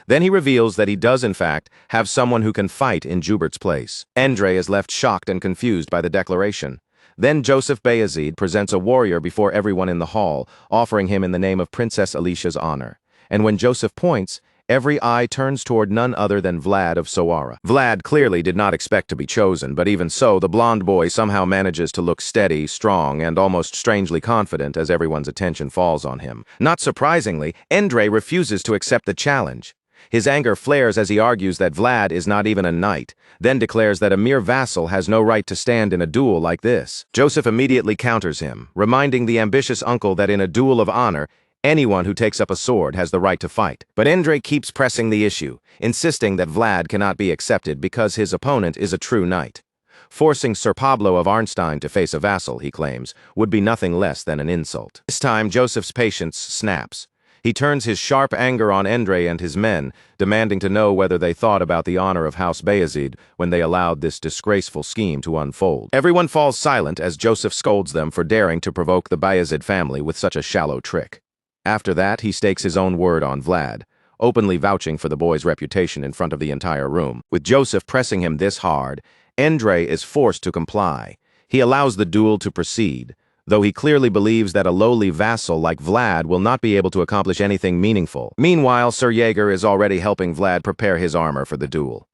Then he reveals that he does, in fact, have someone who can fight in Jubert's place. Andre is left shocked and confused by the declaration. Then Joseph Bayezid presents a warrior before everyone in the hall, offering him in the name of Princess Alicia's honor. And when Joseph points, every eye turns toward none other than Vlad of Sowara. Vlad clearly did not expect to be chosen, but even so, the blonde boy somehow manages to look steady, strong, and almost strangely confident as everyone's attention falls on him. Not surprisingly, Endre refuses to accept the challenge. His anger flares as he argues that Vlad is not even a knight, then declares that a mere vassal has no right to stand in a duel like this. Joseph immediately counters him, reminding the ambitious uncle that in a duel of honor, anyone who takes up a sword has the right to fight. But Endre keeps pressing the issue, insisting that Vlad cannot be accepted because his opponent is a true knight. Forcing Sir Pablo of Arnstein to face a vassal, he claims, would be nothing less than an insult. This time, Joseph's patience snaps. He turns his sharp anger on Endre and his men, demanding to know whether they thought about the honor of House Bayezid when they allowed this disgraceful scheme to unfold. Everyone falls silent as Joseph scolds them for daring to provoke the Bayezid family with such a shallow trick. After that, he stakes his own word on Vlad, openly vouching for the boy's reputation in front of the entire room. With Joseph pressing him this hard, Endre is forced to comply. He allows the duel to proceed, though he clearly believes that a lowly vassal like Vlad will not be able to accomplish anything meaningful. Meanwhile, Sir Jaeger is already helping Vlad prepare his armor for the duel.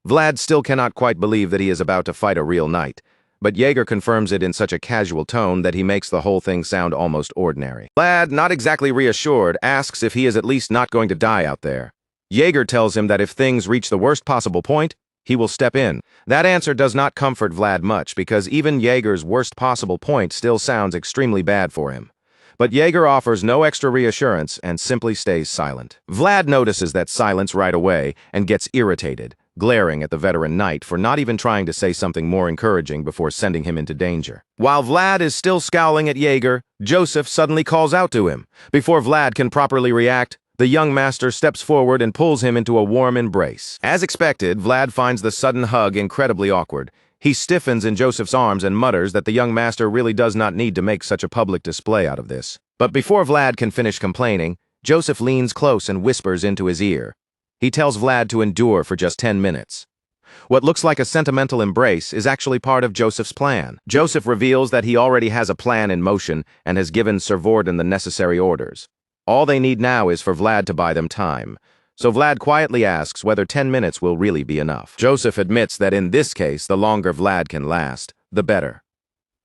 Vlad still cannot quite believe that he is about to fight a real knight, but Jaeger confirms it in such a casual tone that he makes the whole thing sound almost ordinary. Vlad, not exactly reassured, asks if he is at least not going to die out there. Jaeger tells him that if things reach the worst possible point, he will step in. That answer does not comfort Vlad much because even Jaeger's worst possible point still sounds extremely bad for him. But Jaeger offers no extra reassurance and simply stays silent. Vlad notices that silence right away and gets irritated, glaring at the veteran knight for not even trying to say something more encouraging before sending him into danger. While Vlad is still scowling at Jaeger, Joseph suddenly calls out to him. Before Vlad can properly react, the young master steps forward and pulls him into a warm embrace. As expected, Vlad finds the sudden hug incredibly awkward. He stiffens in Joseph's arms and mutters that the young master really does not need to make such a public display out of this. But before Vlad can finish complaining, Joseph leans close and whispers into his ear. He tells Vlad to endure for just 10 minutes. What looks like a sentimental embrace is actually part of Joseph's plan. Joseph reveals that he already has a plan in motion and has given Sir Vorden the necessary orders. All they need now is for Vlad to buy them time. So Vlad quietly asks whether 10 minutes will really be enough. Joseph admits that in this case, the longer Vlad can last, the better.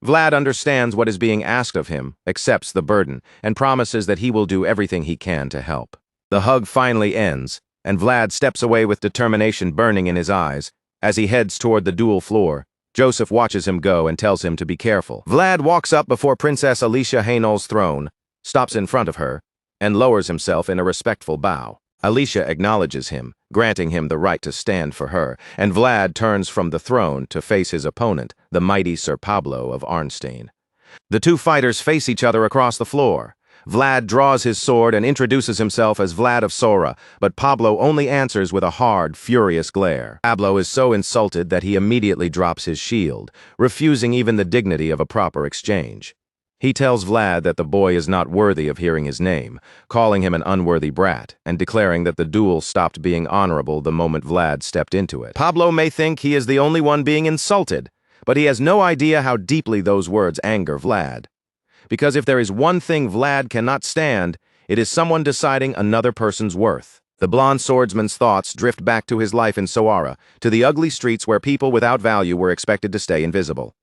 Vlad understands what is being asked of him, accepts the burden, and promises that he will do everything he can to help. The hug finally ends, and Vlad steps away with determination burning in his eyes. As he heads toward the duel floor, Joseph watches him go and tells him to be careful. Vlad walks up before Princess Alicia Hainol's throne, stops in front of her, and lowers himself in a respectful bow. Alicia acknowledges him, granting him the right to stand for her, and Vlad turns from the throne to face his opponent, the mighty Sir Pablo of Arnstein. The two fighters face each other across the floor. Vlad draws his sword and introduces himself as Vlad of Sora, but Pablo only answers with a hard, furious glare. Pablo is so insulted that he immediately drops his shield, refusing even the dignity of a proper exchange. He tells Vlad that the boy is not worthy of hearing his name, calling him an unworthy brat, and declaring that the duel stopped being honorable the moment Vlad stepped into it. Pablo may think he is the only one being insulted, but he has no idea how deeply those words anger Vlad. Because if there is one thing Vlad cannot stand, it is someone deciding another person's worth. The blonde swordsman's thoughts drift back to his life in Sowara, to the ugly streets where people without value were expected to stay invisible.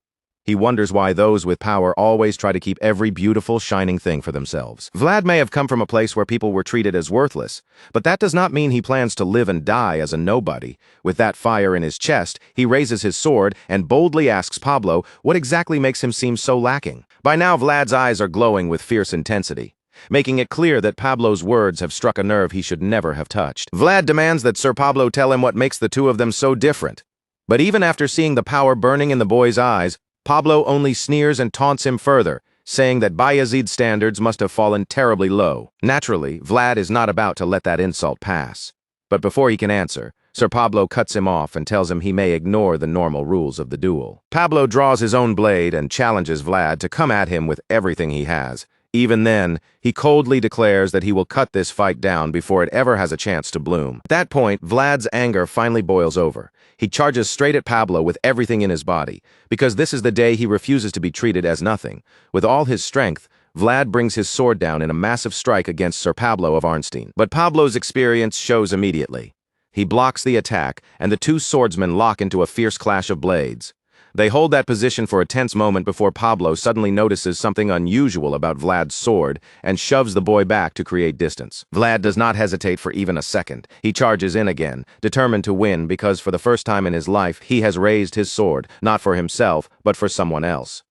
He wonders why those with power always try to keep every beautiful, shining thing for themselves. Vlad may have come from a place where people were treated as worthless, but that does not mean he plans to live and die as a nobody. With that fire in his chest, he raises his sword and boldly asks Pablo what exactly makes him seem so lacking. By now, Vlad's eyes are glowing with fierce intensity, making it clear that Pablo's words have struck a nerve he should never have touched. Vlad demands that Sir Pablo tell him what makes the two of them so different. But even after seeing the power burning in the boy's eyes, Pablo only sneers and taunts him further, saying that Bayezid's standards must have fallen terribly low. Naturally, Vlad is not about to let that insult pass. But before he can answer, Sir Pablo cuts him off and tells him he may ignore the normal rules of the duel. Pablo draws his own blade and challenges Vlad to come at him with everything he has. Even then, he coldly declares that he will cut this fight down before it ever has a chance to bloom. At that point, Vlad's anger finally boils over. He charges straight at Pablo with everything in his body, because this is the day he refuses to be treated as nothing. With all his strength, Vlad brings his sword down in a massive strike against Sir Pablo of Arnstein. But Pablo's experience shows immediately. He blocks the attack, and the two swordsmen lock into a fierce clash of blades. They hold that position for a tense moment before Pablo suddenly notices something unusual about Vlad's sword and shoves the boy back to create distance. Vlad does not hesitate for even a second. He charges in again, determined to win because for the first time in his life he has raised his sword, not for himself, but for someone else.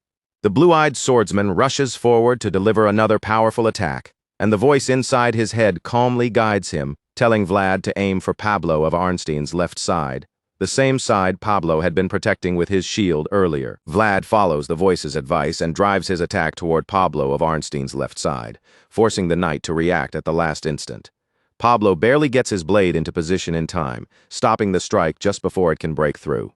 The blue-eyed swordsman rushes forward to deliver another powerful attack, and the voice inside his head calmly guides him, telling Vlad to aim for Pablo of Arnstein's left side, the same side Pablo had been protecting with his shield earlier. Vlad follows the voice's advice and drives his attack toward Pablo of Arnstein's left side, forcing the knight to react at the last instant. Pablo barely gets his blade into position in time, stopping the strike just before it can break through.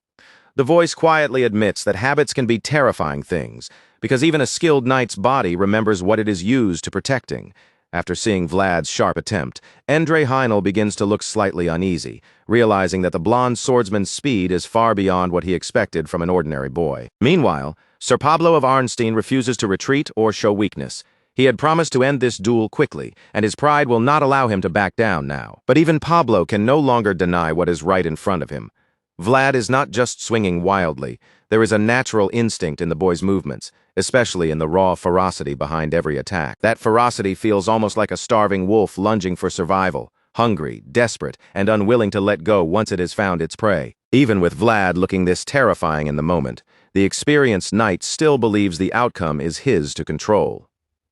The voice quietly admits that habits can be terrifying things, because even a skilled knight's body remembers what it is used to protecting. After seeing Vlad's sharp attempt, Endre Heinel begins to look slightly uneasy, realizing that the blonde swordsman's speed is far beyond what he expected from an ordinary boy. Meanwhile, Sir Pablo of Arnstein refuses to retreat or show weakness. He had promised to end this duel quickly, and his pride will not allow him to back down now. But even Pablo can no longer deny what is right in front of him. Vlad is not just swinging wildly. There is a natural instinct in the boy's movements, especially in the raw ferocity behind every attack. That ferocity feels almost like a starving wolf lunging for survival, hungry, desperate, and unwilling to let go once it has found its prey. Even with Vlad looking this terrifying in the moment, the experienced knight still believes the outcome is his to control.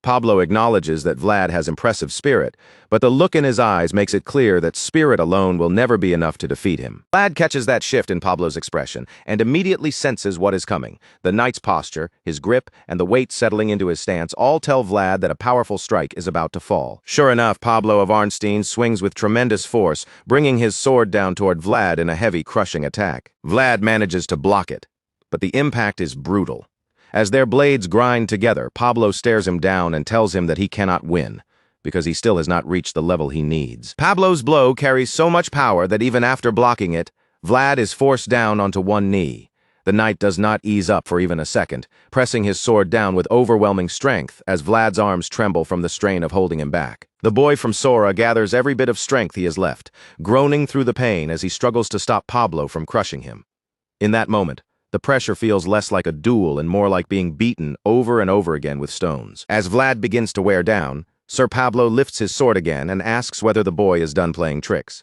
Pablo acknowledges that Vlad has impressive spirit, but the look in his eyes makes it clear that spirit alone will never be enough to defeat him. Vlad catches that shift in Pablo's expression and immediately senses what is coming. The knight's posture, his grip, and the weight settling into his stance all tell Vlad that a powerful strike is about to fall. Sure enough, Pablo of Arnstein swings with tremendous force, bringing his sword down toward Vlad in a heavy, crushing attack. Vlad manages to block it, but the impact is brutal. As their blades grind together, Pablo stares him down and tells him that he cannot win, because he still has not reached the level he needs. Pablo's blow carries so much power that even after blocking it, Vlad is forced down onto one knee. The knight does not ease up for even a second, pressing his sword down with overwhelming strength as Vlad's arms tremble from the strain of holding him back. The boy from Sora gathers every bit of strength he has left, groaning through the pain as he struggles to stop Pablo from crushing him. In that moment, the pressure feels less like a duel and more like being beaten over and over again with stones. As Vlad begins to wear down, Sir Pablo lifts his sword again and asks whether the boy is done playing tricks.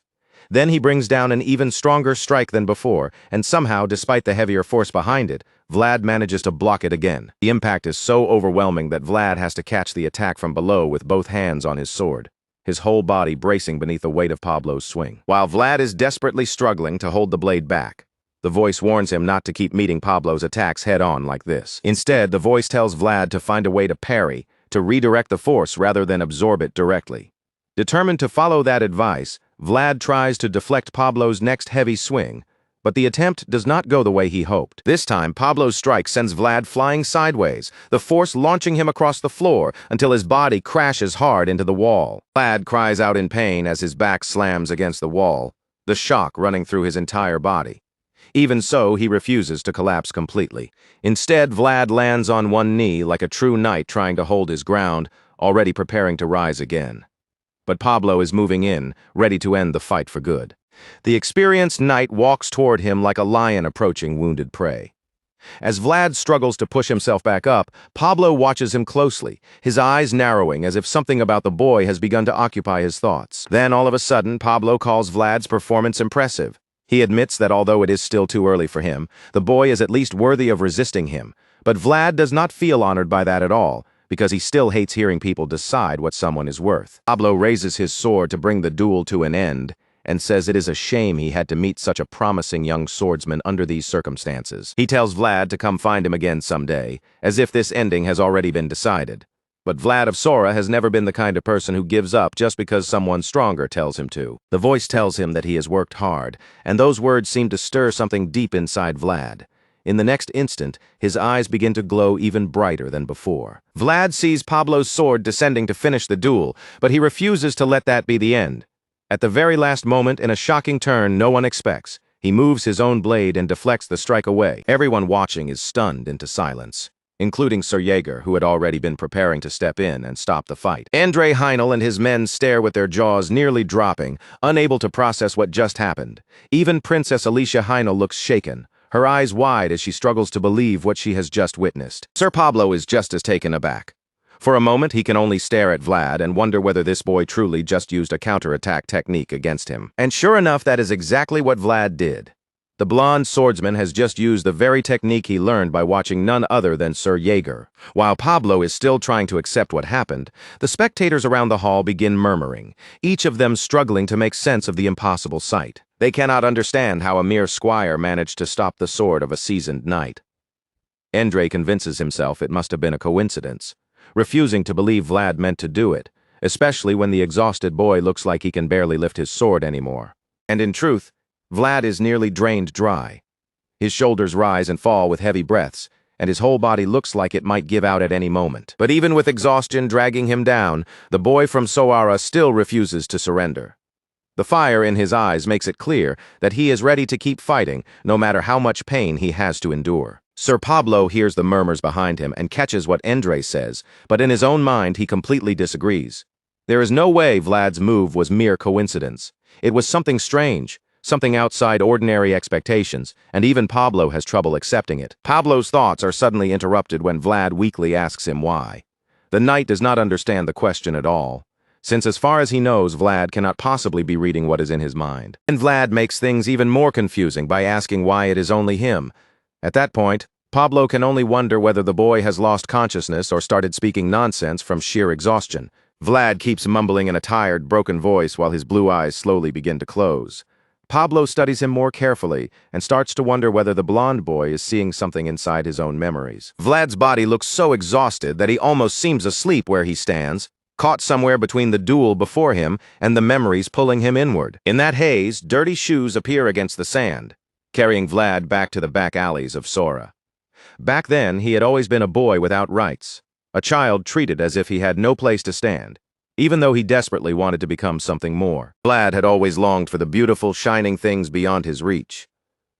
Then he brings down an even stronger strike than before, and somehow, despite the heavier force behind it, Vlad manages to block it again. The impact is so overwhelming that Vlad has to catch the attack from below with both hands on his sword, his whole body bracing beneath the weight of Pablo's swing. While Vlad is desperately struggling to hold the blade back, the voice warns him not to keep meeting Pablo's attacks head-on like this. Instead, the voice tells Vlad to find a way to parry, to redirect the force rather than absorb it directly. Determined to follow that advice, Vlad tries to deflect Pablo's next heavy swing, but the attempt does not go the way he hoped. This time, Pablo's strike sends Vlad flying sideways, the force launching him across the floor until his body crashes hard into the wall. Vlad cries out in pain as his back slams against the wall, the shock running through his entire body. Even so, he refuses to collapse completely. Instead, Vlad lands on one knee like a true knight trying to hold his ground, already preparing to rise again. But Pablo is moving in, ready to end the fight for good. The experienced knight walks toward him like a lion approaching wounded prey. As Vlad struggles to push himself back up, Pablo watches him closely, his eyes narrowing as if something about the boy has begun to occupy his thoughts. Then, all of a sudden, Pablo calls Vlad's performance impressive. He admits that although it is still too early for him, the boy is at least worthy of resisting him. But Vlad does not feel honored by that at all, because he still hates hearing people decide what someone is worth. Pablo raises his sword to bring the duel to an end, and says it is a shame he had to meet such a promising young swordsman under these circumstances. He tells Vlad to come find him again someday, as if this ending has already been decided. But Vlad of Sora has never been the kind of person who gives up just because someone stronger tells him to. The voice tells him that he has worked hard, and those words seem to stir something deep inside Vlad. In the next instant, his eyes begin to glow even brighter than before. Vlad sees Pablo's sword descending to finish the duel, but he refuses to let that be the end. At the very last moment, in a shocking turn no one expects, he moves his own blade and deflects the strike away. Everyone watching is stunned into silence. including Sir Jaeger, who had already been preparing to step in and stop the fight. Andre Heinel and his men stare with their jaws nearly dropping, unable to process what just happened. Even Princess Alicia Heinel looks shaken, her eyes wide as she struggles to believe what she has just witnessed. Sir Pablo is just as taken aback. For a moment, he can only stare at Vlad and wonder whether this boy truly just used a counterattack technique against him. And sure enough, that is exactly what Vlad did. The blonde swordsman has just used the very technique he learned by watching none other than Sir Jaeger. While Pablo is still trying to accept what happened, the spectators around the hall begin murmuring, each of them struggling to make sense of the impossible sight. They cannot understand how a mere squire managed to stop the sword of a seasoned knight. Andre convinces himself it must have been a coincidence, refusing to believe Vlad meant to do it, especially when the exhausted boy looks like he can barely lift his sword anymore. And in truth, Vlad is nearly drained dry. His shoulders rise and fall with heavy breaths, and his whole body looks like it might give out at any moment. But even with exhaustion dragging him down, the boy from Soara still refuses to surrender. The fire in his eyes makes it clear that he is ready to keep fighting, no matter how much pain he has to endure. Sir Pablo hears the murmurs behind him and catches what Andre says, but in his own mind he completely disagrees. There is no way Vlad's move was mere coincidence. It was something strange, something outside ordinary expectations, and even Pablo has trouble accepting it. Pablo's thoughts are suddenly interrupted when Vlad weakly asks him why. The knight does not understand the question at all, since as far as he knows, Vlad cannot possibly be reading what is in his mind. And Vlad makes things even more confusing by asking why it is only him. At that point, Pablo can only wonder whether the boy has lost consciousness or started speaking nonsense from sheer exhaustion. Vlad keeps mumbling in a tired, broken voice while his blue eyes slowly begin to close. Pablo studies him more carefully and starts to wonder whether the blonde boy is seeing something inside his own memories. Vlad's body looks so exhausted that he almost seems asleep where he stands, caught somewhere between the duel before him and the memories pulling him inward. In that haze, dirty shoes appear against the sand, carrying Vlad back to the back alleys of Sora. Back then, he had always been a boy without rights, a child treated as if he had no place to stand, even though he desperately wanted to become something more. Vlad had always longed for the beautiful, shining things beyond his reach.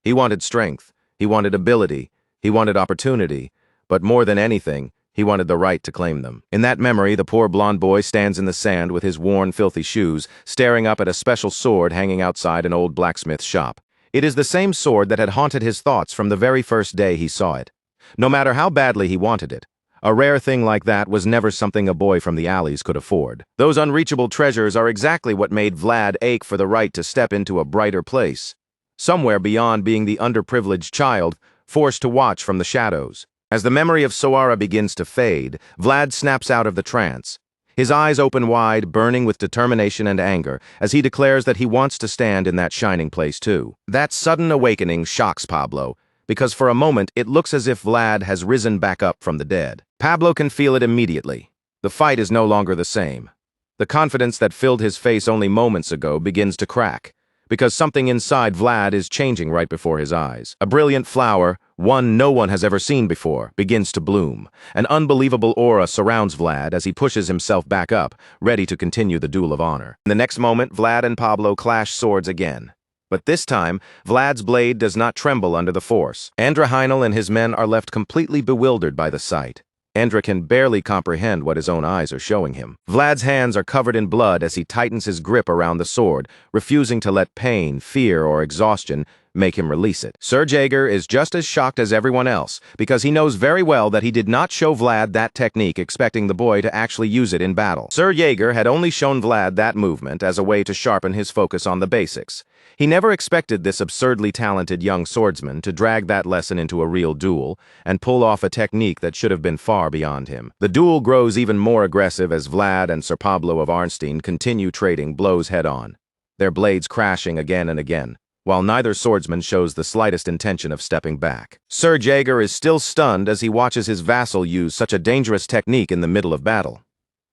He wanted strength, he wanted ability, he wanted opportunity, but more than anything, he wanted the right to claim them. In that memory, the poor blonde boy stands in the sand with his worn, filthy shoes, staring up at a special sword hanging outside an old blacksmith's shop. It is the same sword that had haunted his thoughts from the very first day he saw it. No matter how badly he wanted it, a rare thing like that was never something a boy from the alleys could afford. Those unreachable treasures are exactly what made Vlad ache for the right to step into a brighter place, somewhere beyond being the underprivileged child forced to watch from the shadows. As the memory of Soara begins to fade, Vlad snaps out of the trance. His eyes open wide, burning with determination and anger, as he declares that he wants to stand in that shining place too. That sudden awakening shocks Pablo, because for a moment it looks as if Vlad has risen back up from the dead. Pablo can feel it immediately. The fight is no longer the same. The confidence that filled his face only moments ago begins to crack, because something inside Vlad is changing right before his eyes. A brilliant flower, one no one has ever seen before, begins to bloom. An unbelievable aura surrounds Vlad as he pushes himself back up, ready to continue the duel of honor. In the next moment, Vlad and Pablo clash swords again. But this time, Vlad's blade does not tremble under the force. Andre Heinel and his men are left completely bewildered by the sight. Andre can barely comprehend what his own eyes are showing him. Vlad's hands are covered in blood as he tightens his grip around the sword, refusing to let pain, fear, or exhaustion make him release it. Sir Jaeger is just as shocked as everyone else, because he knows very well that he did not show Vlad that technique expecting the boy to actually use it in battle. Sir Jaeger had only shown Vlad that movement as a way to sharpen his focus on the basics. He never expected this absurdly talented young swordsman to drag that lesson into a real duel and pull off a technique that should have been far beyond him. The duel grows even more aggressive as Vlad and Sir Pablo of Arnstein continue trading blows head-on, their blades crashing again and again, while neither swordsman shows the slightest intention of stepping back. Sir Jaeger is still stunned as he watches his vassal use such a dangerous technique in the middle of battle.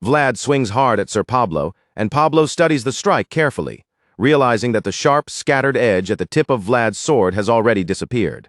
Vlad swings hard at Sir Pablo, and Pablo studies the strike carefully, realizing that the sharp, scattered edge at the tip of Vlad's sword has already disappeared.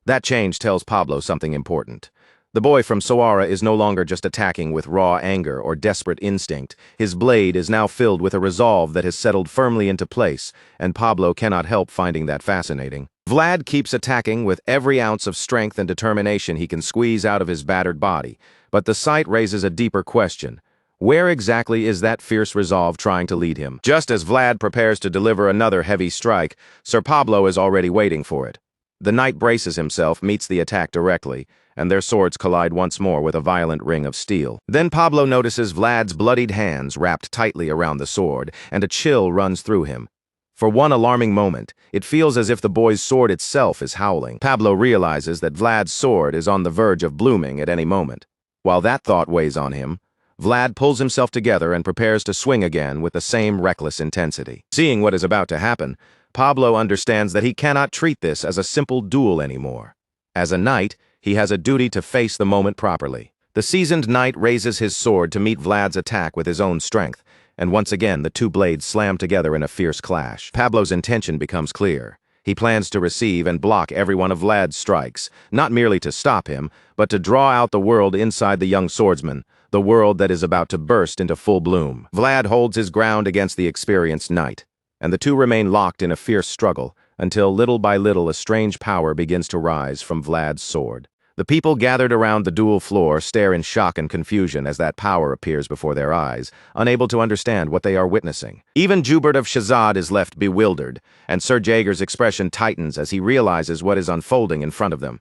That change tells Pablo something important. The boy from Soara is no longer just attacking with raw anger or desperate instinct. His blade is now filled with a resolve that has settled firmly into place, and Pablo cannot help finding that fascinating. Vlad keeps attacking with every ounce of strength and determination he can squeeze out of his battered body, but the sight raises a deeper question. Where exactly is that fierce resolve trying to lead him? Just as Vlad prepares to deliver another heavy strike, Sir Pablo is already waiting for it. The knight braces himself, meets the attack directly, and their swords collide once more with a violent ring of steel. Then Pablo notices Vlad's bloodied hands wrapped tightly around the sword, and a chill runs through him. For one alarming moment, it feels as if the boy's sword itself is howling. Pablo realizes that Vlad's sword is on the verge of blooming at any moment. While that thought weighs on him, Vlad pulls himself together and prepares to swing again with the same reckless intensity. Seeing what is about to happen, Pablo understands that he cannot treat this as a simple duel anymore. As a knight, he has a duty to face the moment properly. The seasoned knight raises his sword to meet Vlad's attack with his own strength, and once again the two blades slam together in a fierce clash. Pablo's intention becomes clear. He plans to receive and block every one of Vlad's strikes, not merely to stop him, but to draw out the world inside the young swordsman, the world that is about to burst into full bloom. Vlad holds his ground against the experienced knight, and the two remain locked in a fierce struggle, until little by little a strange power begins to rise from Vlad's sword. The people gathered around the duel floor stare in shock and confusion as that power appears before their eyes, unable to understand what they are witnessing. Even Jubert of Shazad is left bewildered, and Sir Jaeger's expression tightens as he realizes what is unfolding in front of them.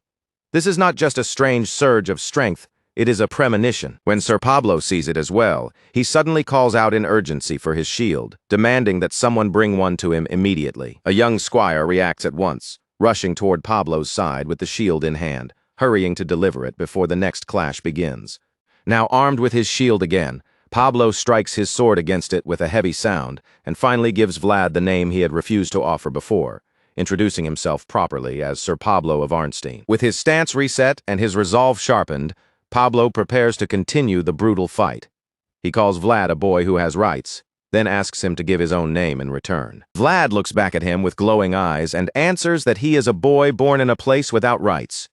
This is not just a strange surge of strength, it is a premonition. When Sir Pablo sees it as well, he suddenly calls out in urgency for his shield, demanding that someone bring one to him immediately. A young squire reacts at once, rushing toward Pablo's side with the shield in hand, hurrying to deliver it before the next clash begins. Now armed with his shield again, Pablo strikes his sword against it with a heavy sound, and finally gives Vlad the name he had refused to offer before, introducing himself properly as Sir Pablo of Arnstein. With his stance reset and his resolve sharpened, Pablo prepares to continue the brutal fight. He calls Vlad a boy who has rights, then asks him to give his own name in return. Vlad looks back at him with glowing eyes and answers that he is a boy born in a place without rights.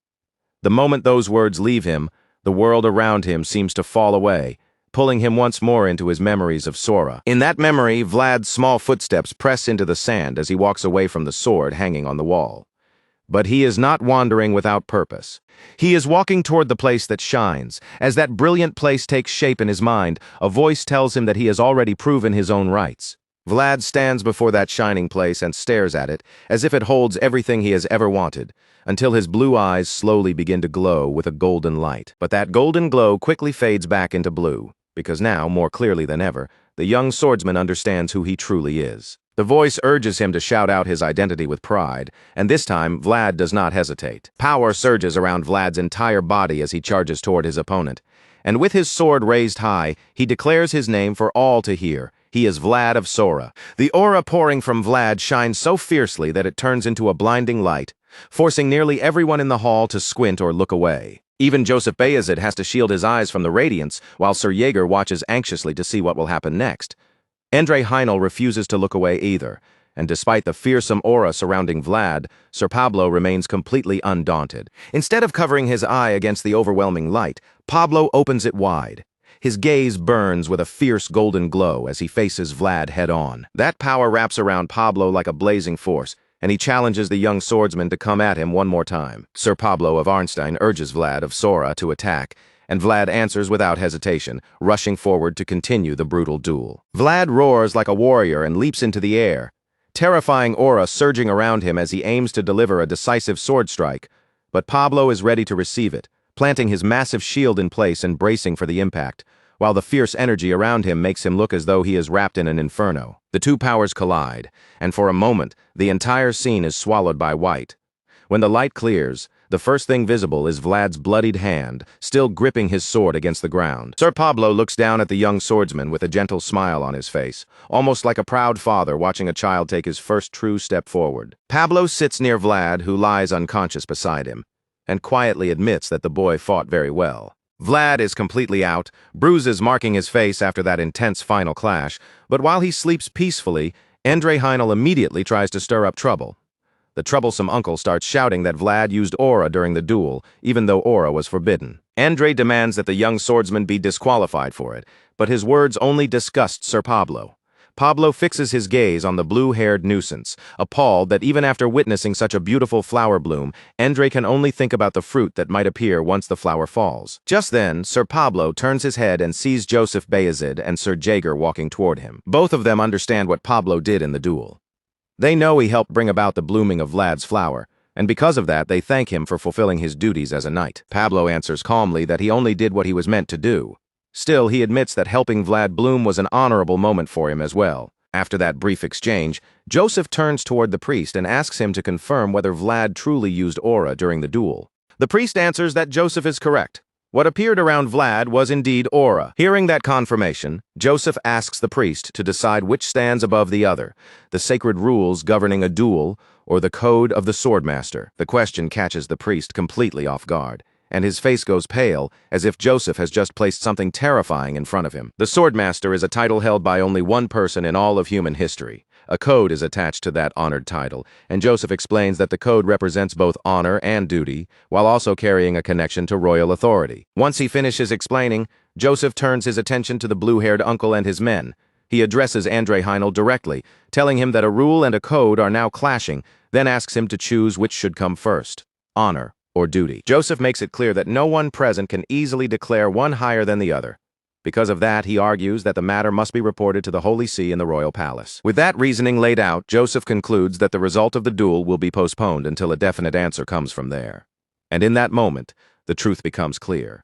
The moment those words leave him, the world around him seems to fall away, pulling him once more into his memories of Sora. In that memory, Vlad's small footsteps press into the sand as he walks away from the sword hanging on the wall. But he is not wandering without purpose. He is walking toward the place that shines. As that brilliant place takes shape in his mind, a voice tells him that he has already proven his own rights. Vlad stands before that shining place and stares at it, as if it holds everything he has ever wanted, until his blue eyes slowly begin to glow with a golden light. But that golden glow quickly fades back into blue, because now, more clearly than ever, the young swordsman understands who he truly is. The voice urges him to shout out his identity with pride, and this time Vlad does not hesitate. Power surges around Vlad's entire body as he charges toward his opponent, and with his sword raised high, he declares his name for all to hear. He is Vlad of Sora. The aura pouring from Vlad shines so fiercely that it turns into a blinding light, forcing nearly everyone in the hall to squint or look away. Even Joseph Bayezid has to shield his eyes from the radiance, while Sir Jaeger watches anxiously to see what will happen next. Endre Heinel refuses to look away either, and despite the fearsome aura surrounding Vlad, Sir Pablo remains completely undaunted. Instead of covering his eye against the overwhelming light, Pablo opens it wide. His gaze burns with a fierce golden glow as he faces Vlad head-on. That power wraps around Pablo like a blazing force, and he challenges the young swordsman to come at him one more time. Sir Pablo of Arnstein urges Vlad of Sora to attack, and Vlad answers without hesitation, rushing forward to continue the brutal duel. Vlad roars like a warrior and leaps into the air, terrifying aura surging around him as he aims to deliver a decisive sword strike, but Pablo is ready to receive it, planting his massive shield in place and bracing for the impact, while the fierce energy around him makes him look as though he is wrapped in an inferno. The two powers collide, and for a moment, the entire scene is swallowed by white. When the light clears, the first thing visible is Vlad's bloodied hand, still gripping his sword against the ground. Sir Pablo looks down at the young swordsman with a gentle smile on his face, almost like a proud father watching a child take his first true step forward. Pablo sits near Vlad, who lies unconscious beside him, and quietly admits that the boy fought very well. Vlad is completely out, bruises marking his face after that intense final clash, but while he sleeps peacefully, Endre Heinel immediately tries to stir up trouble. The troublesome uncle starts shouting that Vlad used aura during the duel, even though aura was forbidden. Endre demands that the young swordsman be disqualified for it, but his words only disgust Sir Pablo. Pablo fixes his gaze on the blue-haired nuisance, appalled that even after witnessing such a beautiful flower bloom, Endre can only think about the fruit that might appear once the flower falls. Just then, Sir Pablo turns his head and sees Joseph Bayezid and Sir Jaeger walking toward him. Both of them understand what Pablo did in the duel. They know he helped bring about the blooming of Vlad's flower, and because of that, they thank him for fulfilling his duties as a knight. Pablo answers calmly that he only did what he was meant to do. Still, he admits that helping Vlad bloom was an honorable moment for him as well. After that brief exchange, Joseph turns toward the priest and asks him to confirm whether Vlad truly used aura during the duel. The priest answers that Joseph is correct. What appeared around Vlad was indeed aura. Hearing that confirmation, Joseph asks the priest to decide which stands above the other, the sacred rules governing a duel or the code of the Swordmaster. The question catches the priest completely off guard, and his face goes pale, as if Joseph has just placed something terrifying in front of him. The Swordmaster is a title held by only one person in all of human history. A code is attached to that honored title, and Joseph explains that the code represents both honor and duty, while also carrying a connection to royal authority. Once he finishes explaining, Joseph turns his attention to the blue-haired uncle and his men. He addresses Andre Heinel directly, telling him that a rule and a code are now clashing, then asks him to choose which should come first, honor or duty. Joseph makes it clear that no one present can easily declare one higher than the other. Because of that, he argues that the matter must be reported to the Holy See in the royal palace. With that reasoning laid out, Joseph concludes that the result of the duel will be postponed until a definite answer comes from there. And in that moment, the truth becomes clear.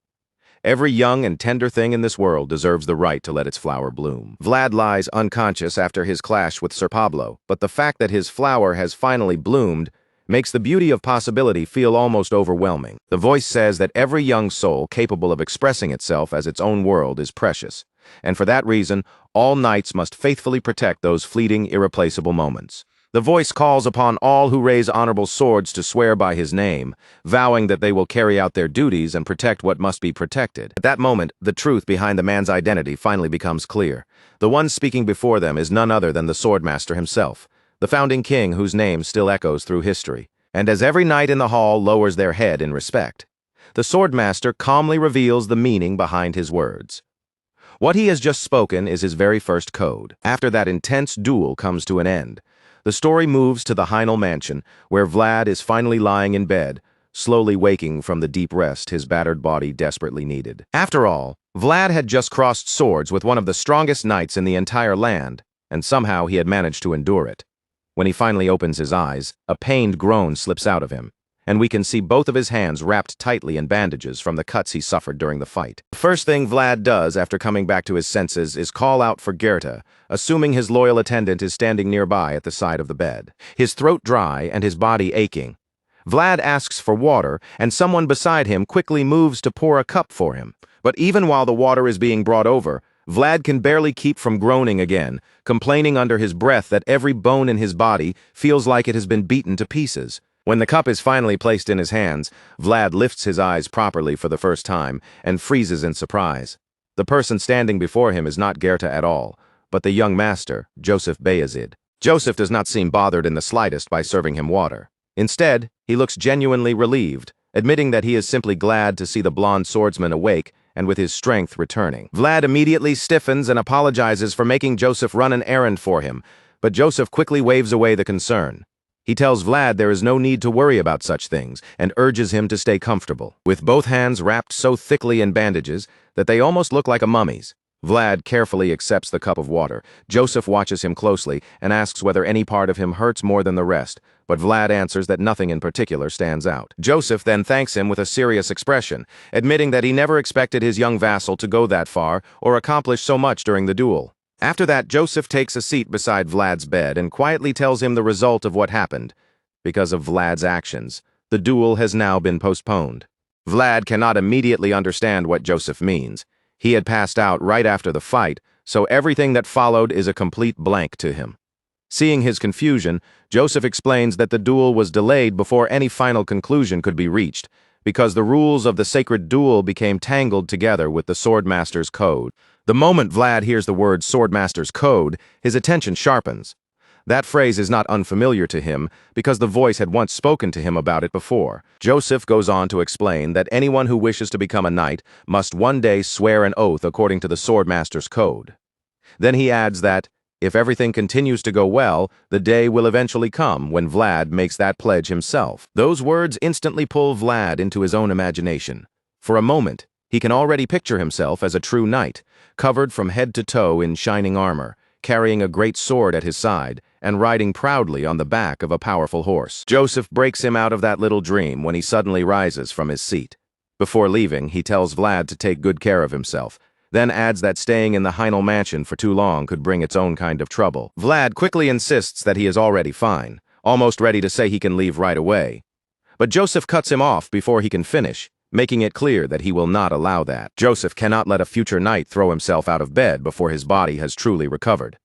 Every young and tender thing in this world deserves the right to let its flower bloom. Vlad lies unconscious after his clash with Sir Pablo, but the fact that his flower has finally bloomed makes the beauty of possibility feel almost overwhelming. The voice says that every young soul capable of expressing itself as its own world is precious, and for that reason, all knights must faithfully protect those fleeting, irreplaceable moments. The voice calls upon all who raise honorable swords to swear by his name, vowing that they will carry out their duties and protect what must be protected. At that moment, the truth behind the man's identity finally becomes clear. The one speaking before them is none other than the Swordmaster himself, the founding king whose name still echoes through history. And as every knight in the hall lowers their head in respect, the Swordmaster calmly reveals the meaning behind his words. What he has just spoken is his very first code. After that intense duel comes to an end, the story moves to the Heinel mansion, where Vlad is finally lying in bed, slowly waking from the deep rest his battered body desperately needed. After all, Vlad had just crossed swords with one of the strongest knights in the entire land, and somehow he had managed to endure it. When he finally opens his eyes, a pained groan slips out of him, and we can see both of his hands wrapped tightly in bandages from the cuts he suffered during the fight. The first thing Vlad does after coming back to his senses is call out for Gerta, assuming his loyal attendant is standing nearby at the side of the bed. His throat dry and his body aching, Vlad asks for water, and someone beside him quickly moves to pour a cup for him. But even while the water is being brought over, Vlad can barely keep from groaning again, complaining under his breath that every bone in his body feels like it has been beaten to pieces. When the cup is finally placed in his hands, Vlad lifts his eyes properly for the first time and freezes in surprise. The person standing before him is not Gerta at all, but the young master, Joseph Bayezid. Joseph does not seem bothered in the slightest by serving him water. Instead, he looks genuinely relieved, admitting that he is simply glad to see the blonde swordsman awake and with his strength returning. Vlad immediately stiffens and apologizes for making Joseph run an errand for him, but Joseph quickly waves away the concern. He tells Vlad there is no need to worry about such things and urges him to stay comfortable. With both hands wrapped so thickly in bandages that they almost look like a mummy's, Vlad carefully accepts the cup of water. Joseph watches him closely and asks whether any part of him hurts more than the rest, but Vlad answers that nothing in particular stands out. Joseph then thanks him with a serious expression, admitting that he never expected his young vassal to go that far or accomplish so much during the duel. After that, Joseph takes a seat beside Vlad's bed and quietly tells him the result of what happened. Because of Vlad's actions, the duel has now been postponed. Vlad cannot immediately understand what Joseph means. He had passed out right after the fight, so everything that followed is a complete blank to him. Seeing his confusion, Joseph explains that the duel was delayed before any final conclusion could be reached, because the rules of the sacred duel became tangled together with the Swordmaster's code. The moment Vlad hears the word Swordmaster's code, his attention sharpens. That phrase is not unfamiliar to him, because the voice had once spoken to him about it before. Joseph goes on to explain that anyone who wishes to become a knight must one day swear an oath according to the Swordmaster's code. Then he adds that, If everything continues to go well, the day will eventually come when Vlad makes that pledge himself. Those words instantly pull Vlad into his own imagination. For a moment, he can already picture himself as a true knight, covered from head to toe in shining armor, carrying a great sword at his side, and riding proudly on the back of a powerful horse. Joseph breaks him out of that little dream when he suddenly rises from his seat. Before leaving, he tells Vlad to take good care of himself, then adds that staying in the Heinel mansion for too long could bring its own kind of trouble. Vlad quickly insists that he is already fine, almost ready to say he can leave right away. But Joseph cuts him off before he can finish, making it clear that he will not allow that. Joseph cannot let a future knight throw himself out of bed before his body has truly recovered.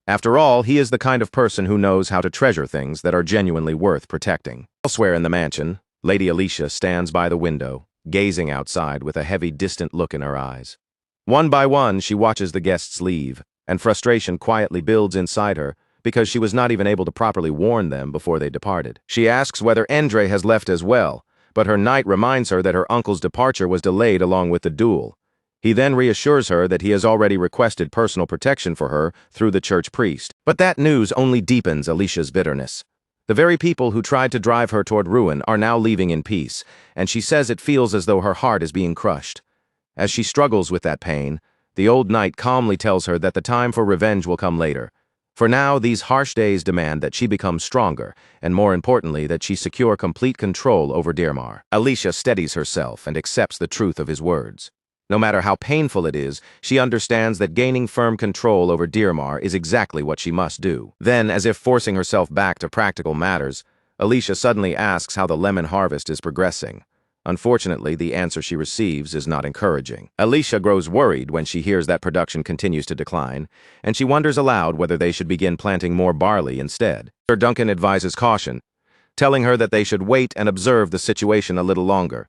After all, he is the kind of person who knows how to treasure things that are genuinely worth protecting. Elsewhere in the mansion, Lady Alicia stands by the window, gazing outside with a heavy, distant look in her eyes. One by one, she watches the guests leave, and frustration quietly builds inside her because she was not even able to properly warn them before they departed. She asks whether Endre has left as well, but her knight reminds her that her uncle's departure was delayed along with the duel. He then reassures her that he has already requested personal protection for her through the church priest. But that news only deepens Alicia's bitterness. The very people who tried to drive her toward ruin are now leaving in peace, and she says it feels as though her heart is being crushed. As she struggles with that pain, the old knight calmly tells her that the time for revenge will come later. For now, these harsh days demand that she become stronger, and more importantly, that she secure complete control over Dirmar. Alicia steadies herself and accepts the truth of his words. No matter how painful it is, she understands that gaining firm control over Dirmar is exactly what she must do. Then, as if forcing herself back to practical matters, Alicia suddenly asks how the lemon harvest is progressing. Unfortunately, the answer she receives is not encouraging. Alicia grows worried when she hears that production continues to decline, and she wonders aloud whether they should begin planting more barley instead. Sir Duncan advises caution, telling her that they should wait and observe the situation a little longer.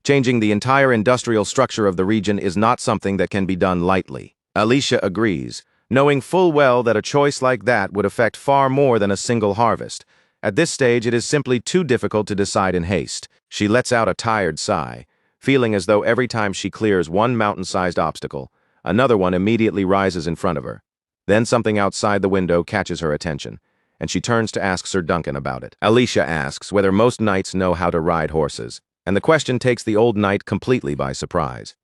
Changing the entire industrial structure of the region is not something that can be done lightly. Alicia agrees, knowing full well that a choice like that would affect far more than a single harvest. At this stage, it is simply too difficult to decide in haste. She lets out a tired sigh, feeling as though every time she clears one mountain-sized obstacle, another one immediately rises in front of her. Then something outside the window catches her attention, and she turns to ask Sir Duncan about it. Alicia asks whether most knights know how to ride horses, and the question takes the old knight completely by surprise.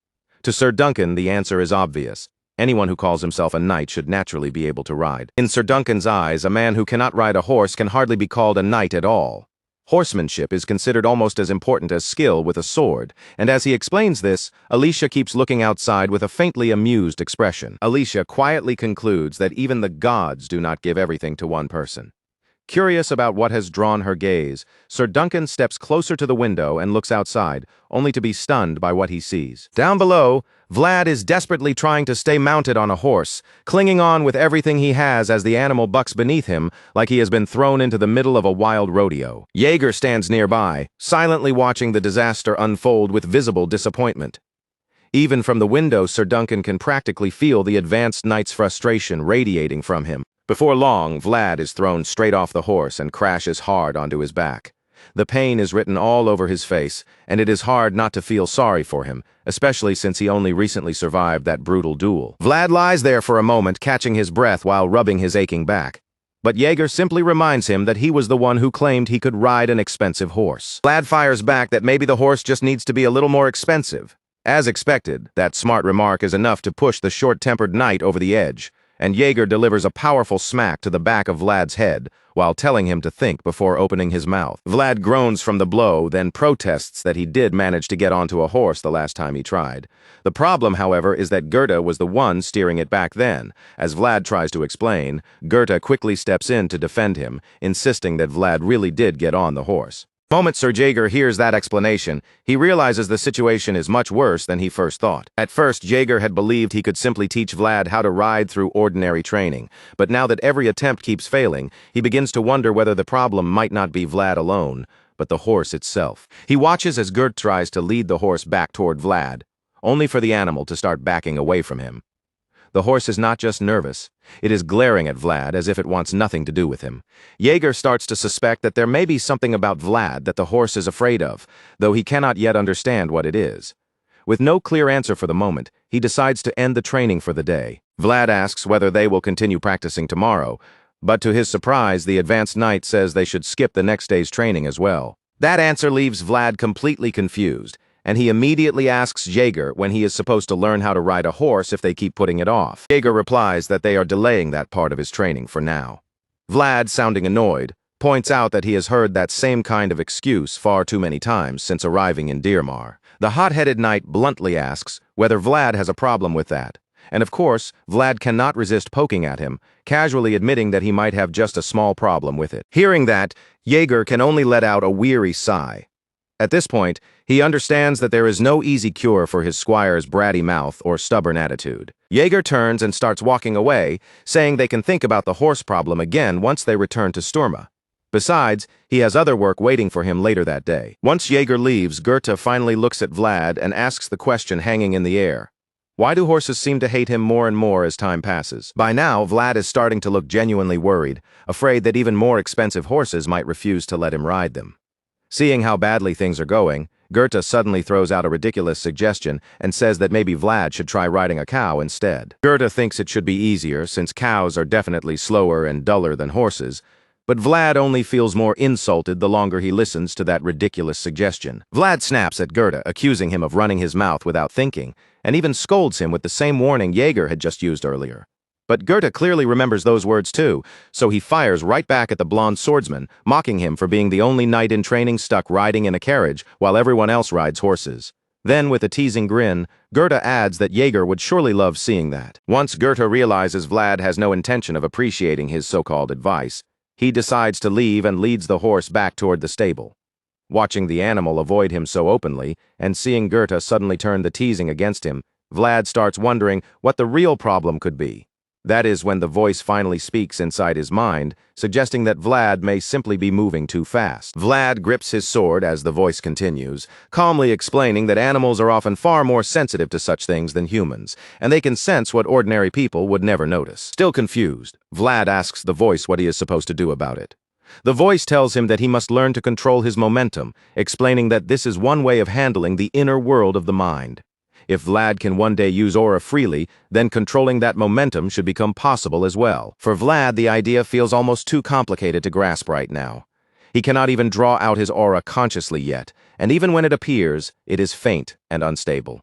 To Sir Duncan, the answer is obvious. Anyone who calls himself a knight should naturally be able to ride. In Sir Duncan's eyes, a man who cannot ride a horse can hardly be called a knight at all. Horsemanship is considered almost as important as skill with a sword, and as he explains this, Alicia keeps looking outside with a faintly amused expression. Alicia quietly concludes that even the gods do not give everything to one person. Curious about what has drawn her gaze, Sir Duncan steps closer to the window and looks outside, only to be stunned by what he sees. Down below, Vlad is desperately trying to stay mounted on a horse, clinging on with everything he has as the animal bucks beneath him like he has been thrown into the middle of a wild rodeo. Jaeger stands nearby, silently watching the disaster unfold with visible disappointment. Even from the window, Sir Duncan can practically feel the advanced knight's frustration radiating from him. Before long, Vlad is thrown straight off the horse and crashes hard onto his back. The pain is written all over his face, and it is hard not to feel sorry for him, especially since he only recently survived that brutal duel. Vlad lies there for a moment, catching his breath while rubbing his aching back. But Jaeger simply reminds him that he was the one who claimed he could ride an expensive horse. Vlad fires back that maybe the horse just needs to be a little more expensive. As expected, that smart remark is enough to push the short-tempered knight over the edge, and Jaeger delivers a powerful smack to the back of Vlad's head, while telling him to think before opening his mouth. Vlad groans from the blow, then protests that he did manage to get onto a horse the last time he tried. The problem, however, is that Goethe was the one steering it back then. As Vlad tries to explain, Goethe quickly steps in to defend him, insisting that Vlad really did get on the horse. The moment Sir Jaeger hears that explanation, he realizes the situation is much worse than he first thought. At first, Jaeger had believed he could simply teach Vlad how to ride through ordinary training, but now that every attempt keeps failing, he begins to wonder whether the problem might not be Vlad alone, but the horse itself. He watches as Gert tries to lead the horse back toward Vlad, only for the animal to start backing away from him. The horse is not just nervous, it is glaring at Vlad as if it wants nothing to do with him. Jaeger starts to suspect that there may be something about Vlad that the horse is afraid of, though he cannot yet understand what it is. With no clear answer for the moment, he decides to end the training for the day. Vlad asks whether they will continue practicing tomorrow, but to his surprise, the advanced knight says they should skip the next day's training as well. That answer leaves Vlad completely confused, and he immediately asks Jaeger when he is supposed to learn how to ride a horse if they keep putting it off. Jaeger replies that they are delaying that part of his training for now. Vlad, sounding annoyed, points out that he has heard that same kind of excuse far too many times since arriving in Dearmar. The hot-headed knight bluntly asks whether Vlad has a problem with that, and of course, Vlad cannot resist poking at him, casually admitting that he might have just a small problem with it. Hearing that, Jaeger can only let out a weary sigh. At this point, he understands that there is no easy cure for his squire's bratty mouth or stubborn attitude. Jaeger turns and starts walking away, saying they can think about the horse problem again once they return to Sturma. Besides, he has other work waiting for him later that day. Once Jaeger leaves, Goethe finally looks at Vlad and asks the question hanging in the air. Why do horses seem to hate him more and more as time passes? By now, Vlad is starting to look genuinely worried, afraid that even more expensive horses might refuse to let him ride them. Seeing how badly things are going, Goethe suddenly throws out a ridiculous suggestion and says that maybe Vlad should try riding a cow instead. Goethe thinks it should be easier since cows are definitely slower and duller than horses, but Vlad only feels more insulted the longer he listens to that ridiculous suggestion. Vlad snaps at Goethe, accusing him of running his mouth without thinking, and even scolds him with the same warning Jaeger had just used earlier. But Goethe clearly remembers those words too, so he fires right back at the blonde swordsman, mocking him for being the only knight in training stuck riding in a carriage while everyone else rides horses. Then, with a teasing grin, Goethe adds that Jaeger would surely love seeing that. Once Goethe realizes Vlad has no intention of appreciating his so-called advice, he decides to leave and leads the horse back toward the stable. Watching the animal avoid him so openly, and seeing Goethe suddenly turn the teasing against him, Vlad starts wondering what the real problem could be. That is when the voice finally speaks inside his mind, suggesting that Vlad may simply be moving too fast. Vlad grips his sword as the voice continues, calmly explaining that animals are often far more sensitive to such things than humans, and they can sense what ordinary people would never notice. Still confused, Vlad asks the voice what he is supposed to do about it. The voice tells him that he must learn to control his momentum, explaining that this is one way of handling the inner world of the mind. If Vlad can one day use aura freely, then controlling that momentum should become possible as well. For Vlad, the idea feels almost too complicated to grasp right now. He cannot even draw out his aura consciously yet, and even when it appears, it is faint and unstable.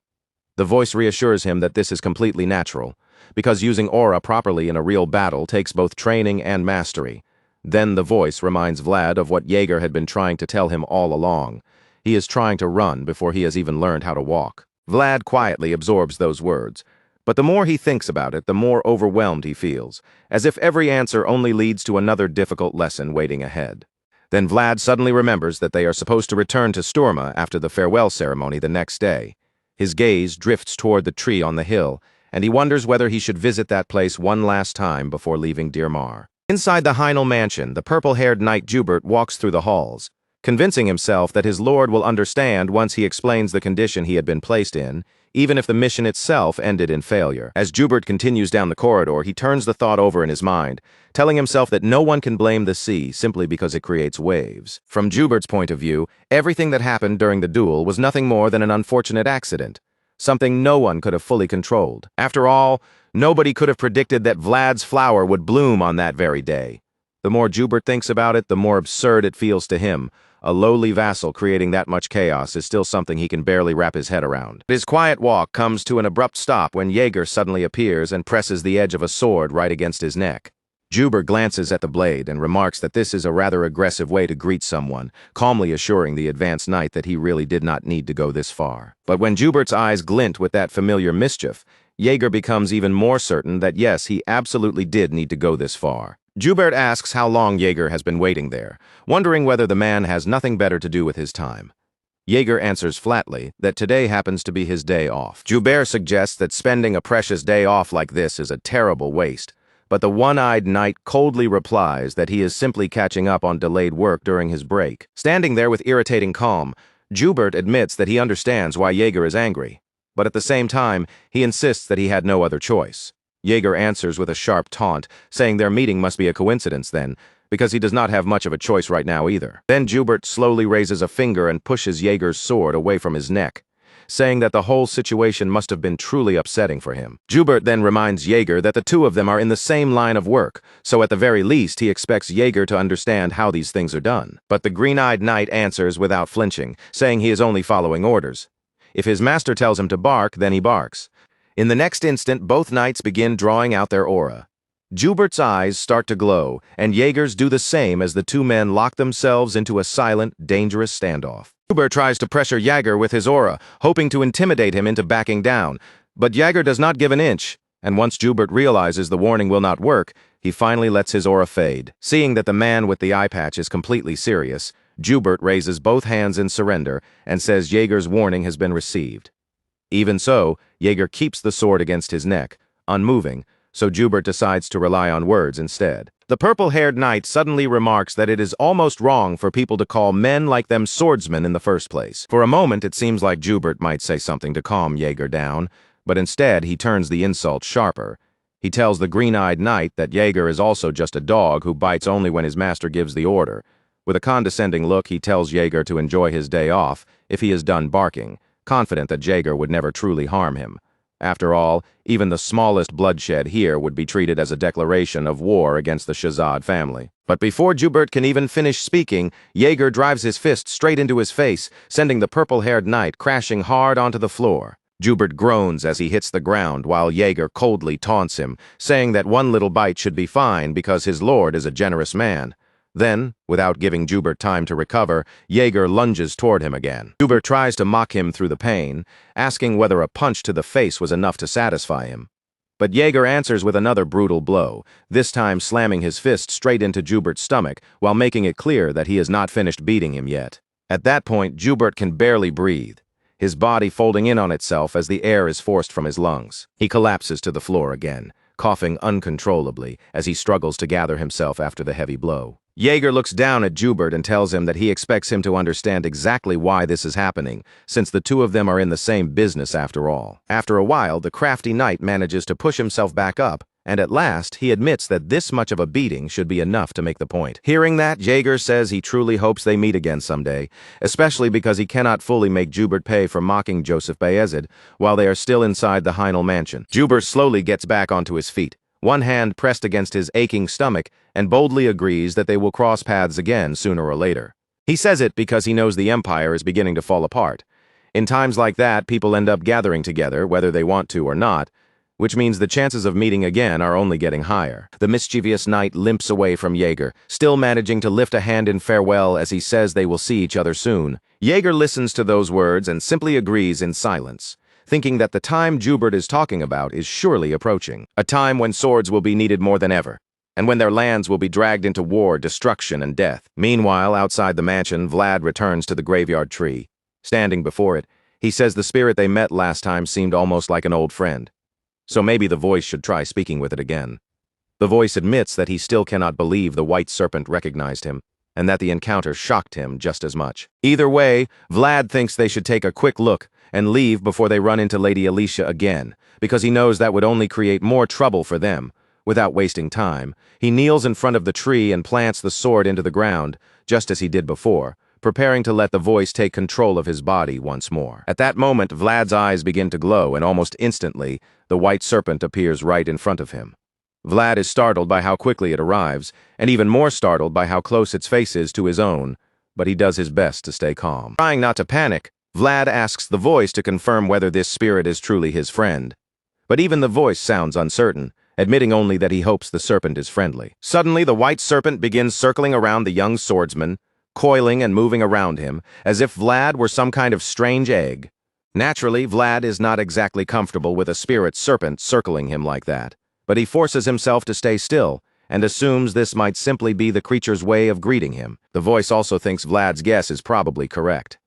The voice reassures him that this is completely natural, because using aura properly in a real battle takes both training and mastery. Then the voice reminds Vlad of what Jaeger had been trying to tell him all along. He is trying to run before he has even learned how to walk. Vlad quietly absorbs those words, but the more he thinks about it, the more overwhelmed he feels, as if every answer only leads to another difficult lesson waiting ahead. Then Vlad suddenly remembers that they are supposed to return to Sturma after the farewell ceremony the next day. His gaze drifts toward the tree on the hill, and he wonders whether he should visit that place one last time before leaving Dearmar. Inside the Heinel mansion, the purple-haired knight Jubert walks through the halls, convincing himself that his lord will understand once he explains the condition he had been placed in, even if the mission itself ended in failure. As Jubert continues down the corridor, he turns the thought over in his mind, telling himself that no one can blame the sea simply because it creates waves. From Jubert's point of view, everything that happened during the duel was nothing more than an unfortunate accident, something no one could have fully controlled. After all, nobody could have predicted that Vlad's flower would bloom on that very day. The more Jubert thinks about it, the more absurd it feels to him. A lowly vassal creating that much chaos is still something he can barely wrap his head around. His quiet walk comes to an abrupt stop when Jaeger suddenly appears and presses the edge of a sword right against his neck. Jubert glances at the blade and remarks that this is a rather aggressive way to greet someone, calmly assuring the advanced knight that he really did not need to go this far. But when Jubert's eyes glint with that familiar mischief, Jaeger becomes even more certain that yes, he absolutely did need to go this far. Jubert asks how long Jaeger has been waiting there, wondering whether the man has nothing better to do with his time. Jaeger answers flatly that today happens to be his day off. Jubert suggests that spending a precious day off like this is a terrible waste, but the one-eyed knight coldly replies that he is simply catching up on delayed work during his break. Standing there with irritating calm, Jubert admits that he understands why Jaeger is angry, but at the same time, he insists that he had no other choice. Jaeger answers with a sharp taunt, saying their meeting must be a coincidence then, because he does not have much of a choice right now either. Then Jubert slowly raises a finger and pushes Jaeger's sword away from his neck. saying that the whole situation must have been truly upsetting for him. Jubert then reminds Jaeger that the two of them are in the same line of work, so at the very least he expects Jaeger to understand how these things are done. But the green-eyed knight answers without flinching, saying he is only following orders. If his master tells him to bark, then he barks. In the next instant, both knights begin drawing out their aura. Jubert's eyes start to glow, and Jaeger's do the same as the two men lock themselves into a silent, dangerous standoff. Jubert tries to pressure Jaeger with his aura, hoping to intimidate him into backing down, but Jaeger does not give an inch, and once Jubert realizes the warning will not work, he finally lets his aura fade. Seeing that the man with the eye patch is completely serious, Jubert raises both hands in surrender and says Jaeger's warning has been received. Even so, Jaeger keeps the sword against his neck, unmoving, so Jubert decides to rely on words instead. The purple-haired knight suddenly remarks that it is almost wrong for people to call men like them swordsmen in the first place. For a moment, it seems like Jubert might say something to calm Jaeger down, but instead he turns the insult sharper. He tells the green-eyed knight that Jaeger is also just a dog who bites only when his master gives the order. With a condescending look, he tells Jaeger to enjoy his day off if he is done barking, confident that Jaeger would never truly harm him. After all, even the smallest bloodshed here would be treated as a declaration of war against the Shahzad family. But before Jubert can even finish speaking, Jaeger drives his fist straight into his face, sending the purple-haired knight crashing hard onto the floor. Jubert groans as he hits the ground while Jaeger coldly taunts him, saying that one little bite should be fine because his lord is a generous man. Then, without giving Jubert time to recover, Jaeger lunges toward him again. Jubert tries to mock him through the pain, asking whether a punch to the face was enough to satisfy him. But Jaeger answers with another brutal blow, this time slamming his fist straight into Jubert's stomach while making it clear that he has not finished beating him yet. At that point, Jubert can barely breathe, his body folding in on itself as the air is forced from his lungs. He collapses to the floor again, coughing uncontrollably as he struggles to gather himself after the heavy blow. Jaeger looks down at Jubert and tells him that he expects him to understand exactly why this is happening, since the two of them are in the same business after all. After a while, the crafty knight manages to push himself back up, and at last, he admits that this much of a beating should be enough to make the point. Hearing that, Jaeger says he truly hopes they meet again someday, especially because he cannot fully make Jubert pay for mocking Joseph Bayezid while they are still inside the Heinel mansion. Jubert slowly gets back onto his feet, one hand pressed against his aching stomach, and boldly agrees that they will cross paths again sooner or later. He says it because he knows the Empire is beginning to fall apart. In times like that, people end up gathering together, whether they want to or not, which means the chances of meeting again are only getting higher. The mischievous knight limps away from Jaeger, still managing to lift a hand in farewell as he says they will see each other soon. Jaeger listens to those words and simply agrees in silence, thinking that the time Jubert is talking about is surely approaching, a time when swords will be needed more than ever, and when their lands will be dragged into war, destruction, and death. Meanwhile, outside the mansion, Vlad returns to the graveyard tree. Standing before it, he says the spirit they met last time seemed almost like an old friend. So maybe the voice should try speaking with it again. The voice admits that he still cannot believe the white serpent recognized him, and that the encounter shocked him just as much. Either way, Vlad thinks they should take a quick look and leave before they run into Lady Alicia again, because he knows that would only create more trouble for them. Without wasting time, he kneels in front of the tree and plants the sword into the ground, just as he did before, preparing to let the voice take control of his body once more. At that moment, Vlad's eyes begin to glow, and almost instantly, the white serpent appears right in front of him. Vlad is startled by how quickly it arrives, and even more startled by how close its face is to his own, but he does his best to stay calm. Trying not to panic, Vlad asks the voice to confirm whether this spirit is truly his friend. But even the voice sounds uncertain, admitting only that he hopes the serpent is friendly. Suddenly, the white serpent begins circling around the young swordsman, coiling and moving around him, as if Vlad were some kind of strange egg. Naturally, Vlad is not exactly comfortable with a spirit serpent circling him like that, but he forces himself to stay still, and assumes this might simply be the creature's way of greeting him. The voice also thinks Vlad's guess is probably correct.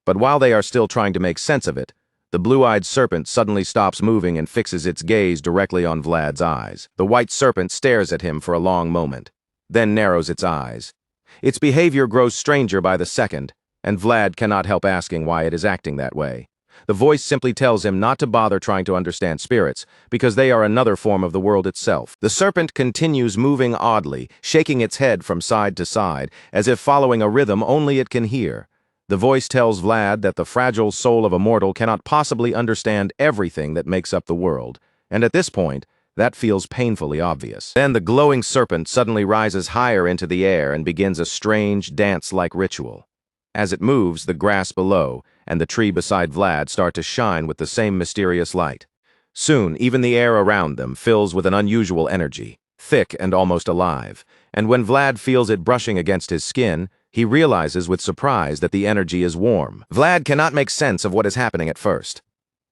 But while they are still trying to make sense of it, the blue-eyed serpent suddenly stops moving and fixes its gaze directly on Vlad's eyes. The white serpent stares at him for a long moment, then narrows its eyes. Its behavior grows stranger by the second, and Vlad cannot help asking why it is acting that way. The voice simply tells him not to bother trying to understand spirits, because they are another form of the world itself. The serpent continues moving oddly, shaking its head from side to side, as if following a rhythm only it can hear. The voice tells Vlad that the fragile soul of a mortal cannot possibly understand everything that makes up the world, and at this point, that feels painfully obvious. Then the glowing serpent suddenly rises higher into the air and begins a strange, dance-like ritual. As it moves, the grass below and the tree beside Vlad start to shine with the same mysterious light. Soon, even the air around them fills with an unusual energy, thick and almost alive, and when Vlad feels it brushing against his skin, he realizes with surprise that the energy is warm. Vlad cannot make sense of what is happening at first.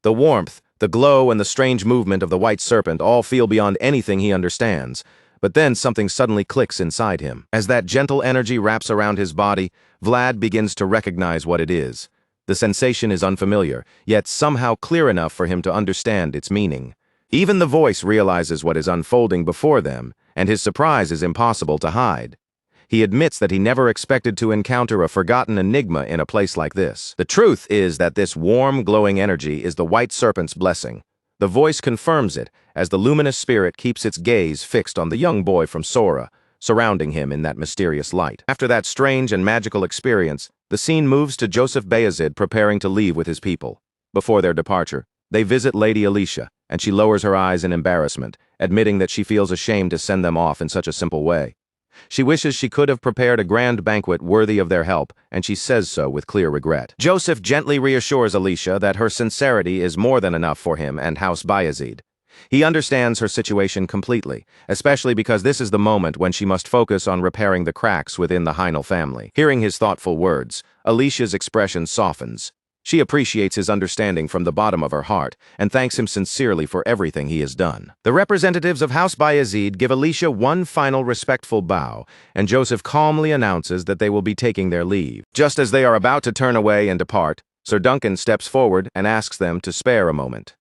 The warmth, the glow, and the strange movement of the white serpent all feel beyond anything he understands, but then something suddenly clicks inside him. As that gentle energy wraps around his body, Vlad begins to recognize what it is. The sensation is unfamiliar, yet somehow clear enough for him to understand its meaning. Even the voice realizes what is unfolding before them, and his surprise is impossible to hide. He admits that he never expected to encounter a forgotten enigma in a place like this. The truth is that this warm, glowing energy is the white serpent's blessing. The voice confirms it as the luminous spirit keeps its gaze fixed on the young boy from Sora, surrounding him in that mysterious light. After that strange and magical experience, the scene moves to Joseph Bayezid preparing to leave with his people. Before their departure, they visit Lady Alicia, and she lowers her eyes in embarrassment, admitting that she feels ashamed to send them off in such a simple way. She wishes she could have prepared a grand banquet worthy of their help, and she says so with clear regret. Joseph gently reassures Alicia that her sincerity is more than enough for him and House Bayezid. He understands her situation completely, especially because this is the moment when she must focus on repairing the cracks within the Heinel family. Hearing his thoughtful words, Alicia's expression softens. She appreciates his understanding from the bottom of her heart and thanks him sincerely for everything he has done. The representatives of House Bayezid give Alicia one final respectful bow, and Joseph calmly announces that they will be taking their leave. Just as they are about to turn away and depart, Sir Duncan steps forward and asks them to spare a moment.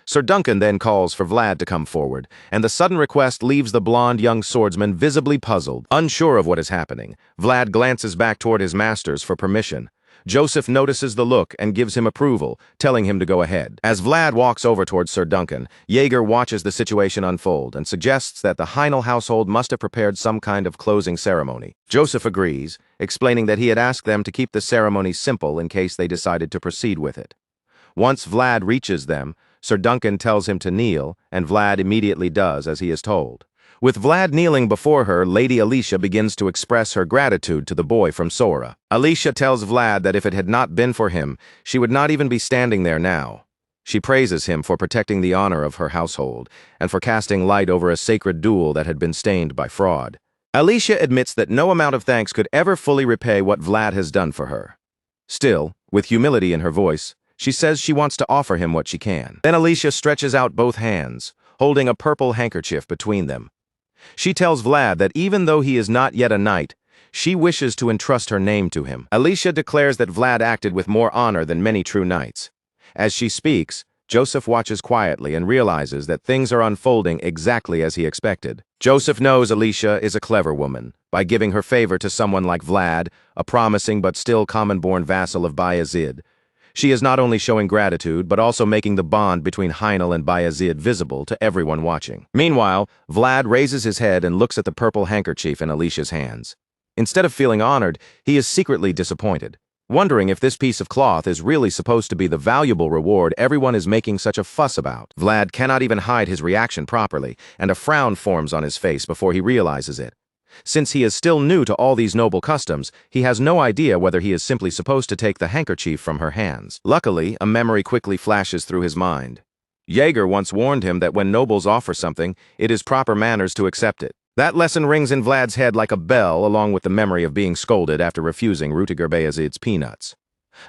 Sir Duncan then calls for Vlad to come forward, and the sudden request leaves the blonde young swordsman visibly puzzled. Unsure of what is happening, Vlad glances back toward his masters for permission. Joseph notices the look and gives him approval, telling him to go ahead. As Vlad walks over towards Sir Duncan, Jaeger watches the situation unfold and suggests that the Heinel household must have prepared some kind of closing ceremony. Joseph agrees, explaining that he had asked them to keep the ceremony simple in case they decided to proceed with it. Once Vlad reaches them, Sir Duncan tells him to kneel, and Vlad immediately does as he is told. With Vlad kneeling before her, Lady Alicia begins to express her gratitude to the boy from Sora. Alicia tells Vlad that if it had not been for him, she would not even be standing there now. She praises him for protecting the honor of her household, and for casting light over a sacred duel that had been stained by fraud. Alicia admits that no amount of thanks could ever fully repay what Vlad has done for her. Still, with humility in her voice, she says she wants to offer him what she can. Then Alicia stretches out both hands, holding a purple handkerchief between them. She tells Vlad that even though he is not yet a knight, she wishes to entrust her name to him. Alicia declares that Vlad acted with more honor than many true knights. As she speaks, Joseph watches quietly and realizes that things are unfolding exactly as he expected. Joseph knows Alicia is a clever woman. By giving her favor to someone like Vlad, a promising but still common-born vassal of Bayezid, she is not only showing gratitude, but also making the bond between Heinel and Bayezid visible to everyone watching. Meanwhile, Vlad raises his head and looks at the purple handkerchief in Alicia's hands. Instead of feeling honored, he is secretly disappointed, wondering if this piece of cloth is really supposed to be the valuable reward everyone is making such a fuss about. Vlad cannot even hide his reaction properly, and a frown forms on his face before he realizes it. Since he is still new to all these noble customs, he has no idea whether he is simply supposed to take the handkerchief from her hands. Luckily, a memory quickly flashes through his mind. Jaeger once warned him that when nobles offer something, it is proper manners to accept it. That lesson rings in Vlad's head like a bell, along with the memory of being scolded after refusing Rutiger Bayezid's peanuts.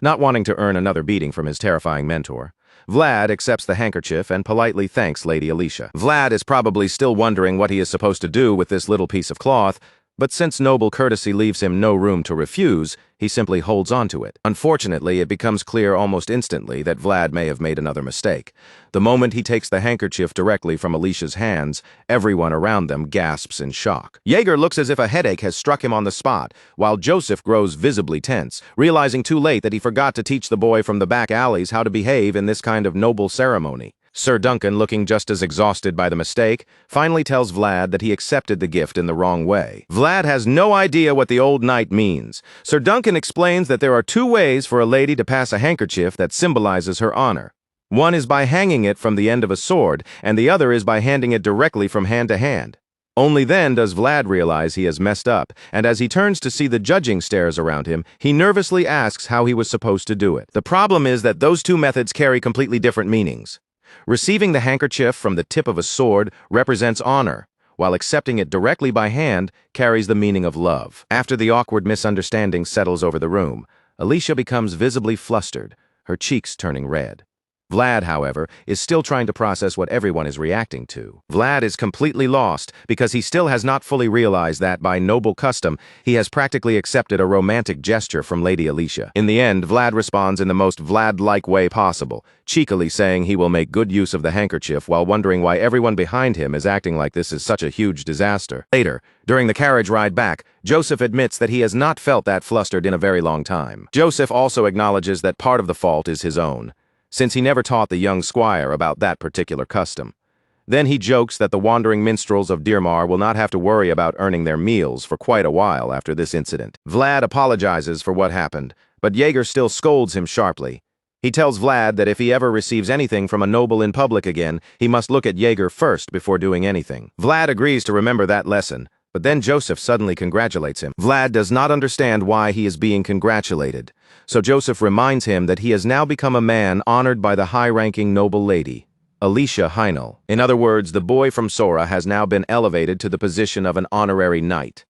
Not wanting to earn another beating from his terrifying mentor, Vlad accepts the handkerchief and politely thanks Lady Alicia. Vlad is probably still wondering what he is supposed to do with this little piece of cloth, but since noble courtesy leaves him no room to refuse, he simply holds on to it. Unfortunately, it becomes clear almost instantly that Vlad may have made another mistake. The moment he takes the handkerchief directly from Alicia's hands, everyone around them gasps in shock. Jaeger looks as if a headache has struck him on the spot, while Joseph grows visibly tense, realizing too late that he forgot to teach the boy from the back alleys how to behave in this kind of noble ceremony. Sir Duncan, looking just as exhausted by the mistake, finally tells Vlad that he accepted the gift in the wrong way. Vlad has no idea what the old knight means. Sir Duncan explains that there are two ways for a lady to pass a handkerchief that symbolizes her honor. One is by hanging it from the end of a sword, and the other is by handing it directly from hand to hand. Only then does Vlad realize he has messed up, and as he turns to see the judging stares around him, he nervously asks how he was supposed to do it. The problem is that those two methods carry completely different meanings. Receiving the handkerchief from the tip of a sword represents honor, while accepting it directly by hand carries the meaning of love. After the awkward misunderstanding settles over the room, Alicia becomes visibly flustered, her cheeks turning red. Vlad, however, is still trying to process what everyone is reacting to. Vlad is completely lost because he still has not fully realized that, by noble custom, he has practically accepted a romantic gesture from Lady Alicia. In the end, Vlad responds in the most Vlad-like way possible, cheekily saying he will make good use of the handkerchief while wondering why everyone behind him is acting like this is such a huge disaster. Later, during the carriage ride back, Joseph admits that he has not felt that flustered in a very long time. Joseph also acknowledges that part of the fault is his own, since he never taught the young squire about that particular custom. Then he jokes that the wandering minstrels of Dirmar will not have to worry about earning their meals for quite a while after this incident. Vlad apologizes for what happened, but Jaeger still scolds him sharply. He tells Vlad that if he ever receives anything from a noble in public again, he must look at Jaeger first before doing anything. Vlad agrees to remember that lesson, but then Joseph suddenly congratulates him. Vlad does not understand why he is being congratulated, so Joseph reminds him that he has now become a man honored by the high-ranking noble lady, Alicia Heinel. In other words, the boy from Sora has now been elevated to the position of an honorary knight.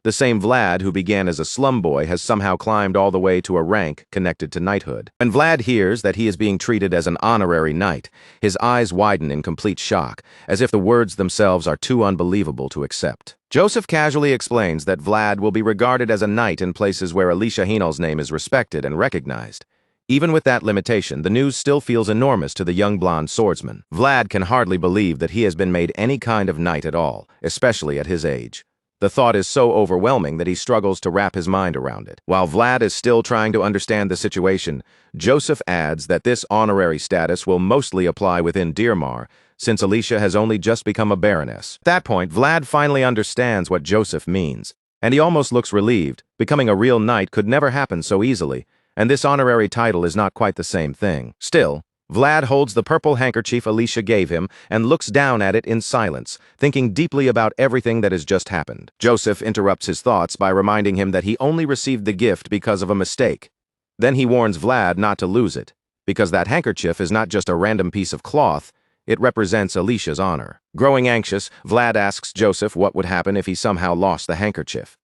The same Vlad who began as a slum boy has somehow climbed all the way to a rank connected to knighthood. When Vlad hears that he is being treated as an honorary knight, his eyes widen in complete shock, as if the words themselves are too unbelievable to accept. Joseph casually explains that Vlad will be regarded as a knight in places where Alicia Heinel's name is respected and recognized. Even with that limitation, the news still feels enormous to the young blonde swordsman. Vlad can hardly believe that he has been made any kind of knight at all, especially at his age. The thought is so overwhelming that he struggles to wrap his mind around it. While Vlad is still trying to understand the situation, Joseph adds that this honorary status will mostly apply within Dirmar, since Alicia has only just become a baroness. At that point, Vlad finally understands what Joseph means, and he almost looks relieved. Becoming a real knight could never happen so easily, and this honorary title is not quite the same thing. Still, Vlad holds the purple handkerchief Alicia gave him and looks down at it in silence, thinking deeply about everything that has just happened. Joseph interrupts his thoughts by reminding him that he only received the gift because of a mistake. Then he warns Vlad not to lose it, because that handkerchief is not just a random piece of cloth, it represents Alicia's honor. Growing anxious, Vlad asks Joseph what would happen if he somehow lost the handkerchief.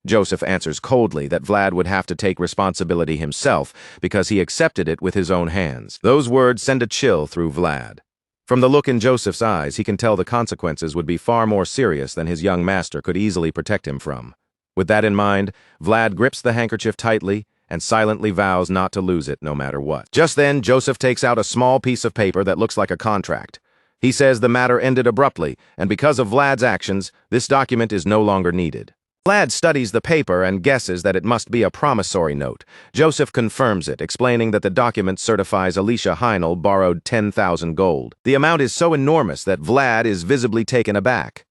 Joseph answers coldly that Vlad would have to take responsibility himself because he accepted it with his own hands. Those words send a chill through Vlad. From the look in Joseph's eyes, he can tell the consequences would be far more serious than his young master could easily protect him from. With that in mind, Vlad grips the handkerchief tightly and silently vows not to lose it no matter what. Just then, Joseph takes out a small piece of paper that looks like a contract. He says the matter ended abruptly, and because of Vlad's actions, this document is no longer needed. Vlad studies the paper and guesses that it must be a promissory note. Joseph confirms it, explaining that the document certifies Alicia Heinel borrowed 10,000 gold. The amount is so enormous that Vlad is visibly taken aback.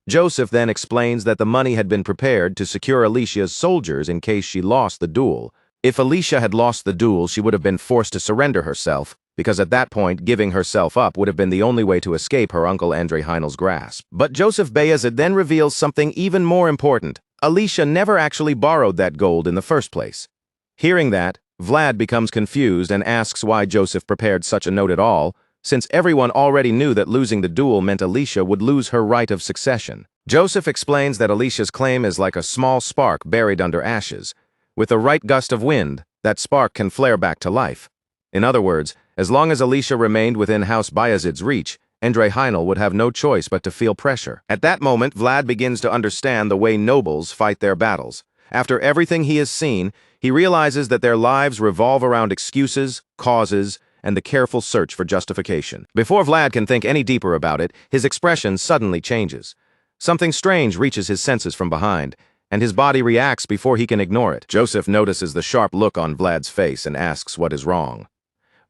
Joseph then explains that the money had been prepared to secure Alicia's soldiers in case she lost the duel. If Alicia had lost the duel, she would have been forced to surrender herself, because at that point, giving herself up would have been the only way to escape her uncle Andre Heinel's grasp. But Joseph Bayezid then reveals something even more important. Alicia never actually borrowed that gold in the first place. Hearing that, Vlad becomes confused and asks why Joseph prepared such a note at all, since everyone already knew that losing the duel meant Alicia would lose her right of succession. Joseph explains that Alicia's claim is like a small spark buried under ashes. With the right gust of wind, that spark can flare back to life. In other words, as long as Alicia remained within House Bayezid's reach, Andre Heinel would have no choice but to feel pressure. At that moment, Vlad begins to understand the way nobles fight their battles. After everything he has seen, he realizes that their lives revolve around excuses, causes, and the careful search for justification. Before Vlad can think any deeper about it, his expression suddenly changes. Something strange reaches his senses from behind, and his body reacts before he can ignore it. Joseph notices the sharp look on Vlad's face and asks what is wrong.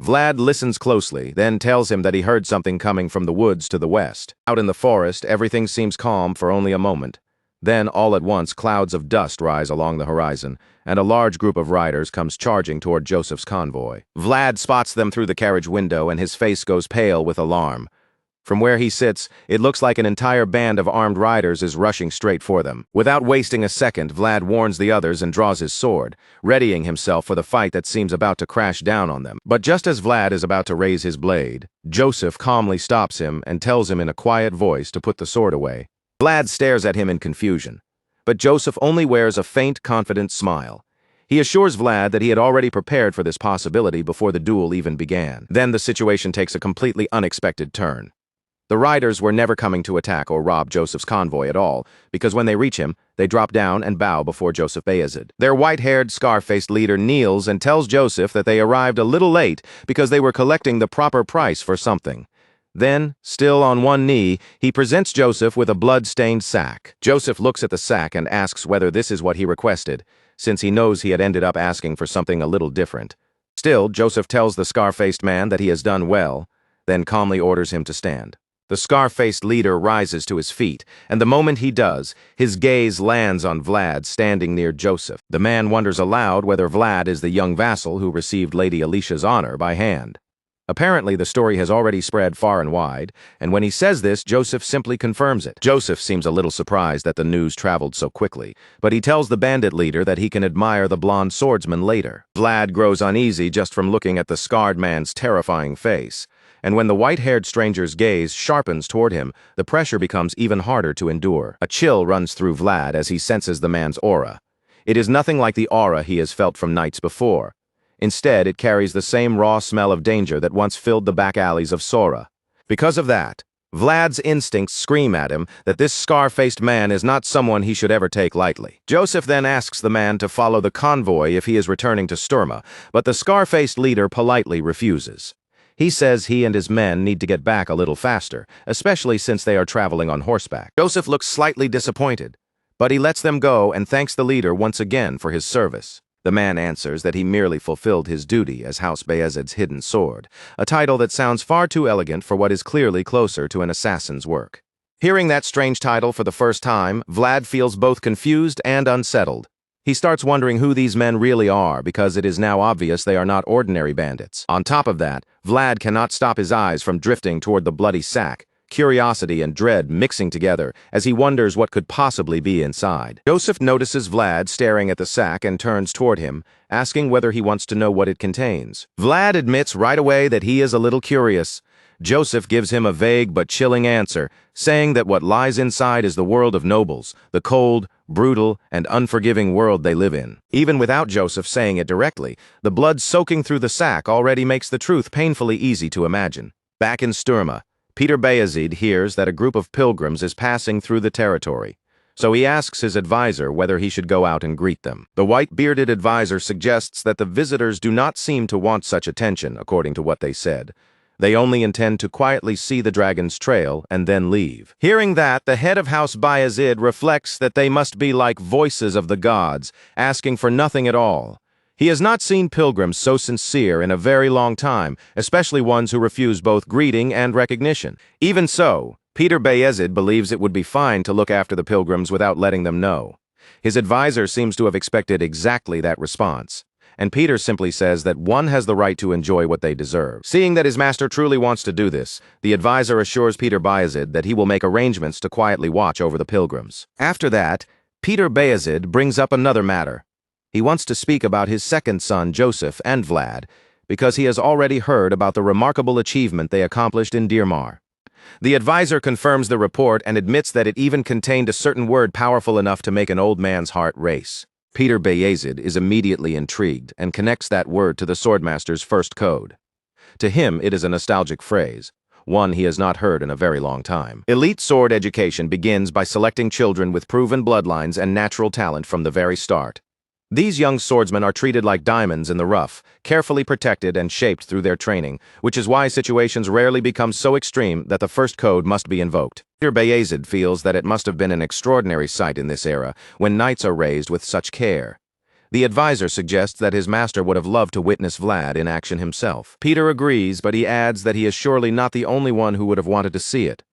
Vlad listens closely, then tells him that he heard something coming from the woods to the west. Out in the forest, everything seems calm for only a moment. Then, all at once, clouds of dust rise along the horizon, and a large group of riders comes charging toward Joseph's convoy. Vlad spots them through the carriage window, and his face goes pale with alarm. From where he sits, it looks like an entire band of armed riders is rushing straight for them. Without wasting a second, Vlad warns the others and draws his sword, readying himself for the fight that seems about to crash down on them. But just as Vlad is about to raise his blade, Joseph calmly stops him and tells him in a quiet voice to put the sword away. Vlad stares at him in confusion, but Joseph only wears a faint, confident smile. He assures Vlad that he had already prepared for this possibility before the duel even began. Then the situation takes a completely unexpected turn. The riders were never coming to attack or rob Joseph's convoy at all, because when they reach him, they drop down and bow before Joseph Bayezid. Their white-haired, scar-faced leader kneels and tells Joseph that they arrived a little late because they were collecting the proper price for something. Then, still on one knee, he presents Joseph with a blood-stained sack. Joseph looks at the sack and asks whether this is what he requested, since he knows he had ended up asking for something a little different. Still, Joseph tells the scar-faced man that he has done well, then calmly orders him to stand. The scar-faced leader rises to his feet, and the moment he does, his gaze lands on Vlad standing near Joseph. The man wonders aloud whether Vlad is the young vassal who received Lady Alicia's honor by hand. Apparently, the story has already spread far and wide, and when he says this, Joseph simply confirms it. Joseph seems a little surprised that the news traveled so quickly, but he tells the bandit leader that he can admire the blonde swordsman later. Vlad grows uneasy just from looking at the scarred man's terrifying face. And when the white-haired stranger's gaze sharpens toward him, the pressure becomes even harder to endure. A chill runs through Vlad as he senses the man's aura. It is nothing like the aura he has felt from nights before. Instead, it carries the same raw smell of danger that once filled the back alleys of Sora. Because of that, Vlad's instincts scream at him that this scar-faced man is not someone he should ever take lightly. Joseph then asks the man to follow the convoy if he is returning to Sturma, but the scar-faced leader politely refuses. He says he and his men need to get back a little faster, especially since they are traveling on horseback. Joseph looks slightly disappointed, but he lets them go and thanks the leader once again for his service. The man answers that he merely fulfilled his duty as House Bayezid's hidden sword, a title that sounds far too elegant for what is clearly closer to an assassin's work. Hearing that strange title for the first time, Vlad feels both confused and unsettled. He starts wondering who these men really are because it is now obvious they are not ordinary bandits. On top of that, Vlad cannot stop his eyes from drifting toward the bloody sack, curiosity and dread mixing together as he wonders what could possibly be inside. Joseph notices Vlad staring at the sack and turns toward him, asking whether he wants to know what it contains. Vlad admits right away that he is a little curious. Joseph gives him a vague but chilling answer, saying that what lies inside is the world of nobles, the cold, brutal, and unforgiving world they live in. Even without Joseph saying it directly, the blood soaking through the sack already makes the truth painfully easy to imagine. Back in Sturma, Peter Bayezid hears that a group of pilgrims is passing through the territory, so he asks his advisor whether he should go out and greet them. The white-bearded advisor suggests that the visitors do not seem to want such attention, according to what they said. They only intend to quietly see the dragon's trail and then leave. Hearing that, the head of House Bayezid reflects that they must be like voices of the gods, asking for nothing at all. He has not seen pilgrims so sincere in a very long time, especially ones who refuse both greeting and recognition. Even so, Peter Bayezid believes it would be fine to look after the pilgrims without letting them know. His advisor seems to have expected exactly that response, and Peter simply says that one has the right to enjoy what they deserve. Seeing that his master truly wants to do this, the advisor assures Peter Bayezid that he will make arrangements to quietly watch over the pilgrims. After that, Peter Bayezid brings up another matter. He wants to speak about his second son, Joseph, and Vlad, because he has already heard about the remarkable achievement they accomplished in Dirmar. The advisor confirms the report and admits that it even contained a certain word powerful enough to make an old man's heart race. Peter Bayezid is immediately intrigued and connects that word to the Swordmaster's first code. To him, it is a nostalgic phrase, one he has not heard in a very long time. Elite sword education begins by selecting children with proven bloodlines and natural talent from the very start. These young swordsmen are treated like diamonds in the rough, carefully protected and shaped through their training, which is why situations rarely become so extreme that the first code must be invoked. Peter Bayezid feels that it must have been an extraordinary sight in this era, when knights are raised with such care. The advisor suggests that his master would have loved to witness Vlad in action himself. Peter agrees, but he adds that he is surely not the only one who would have wanted to see it.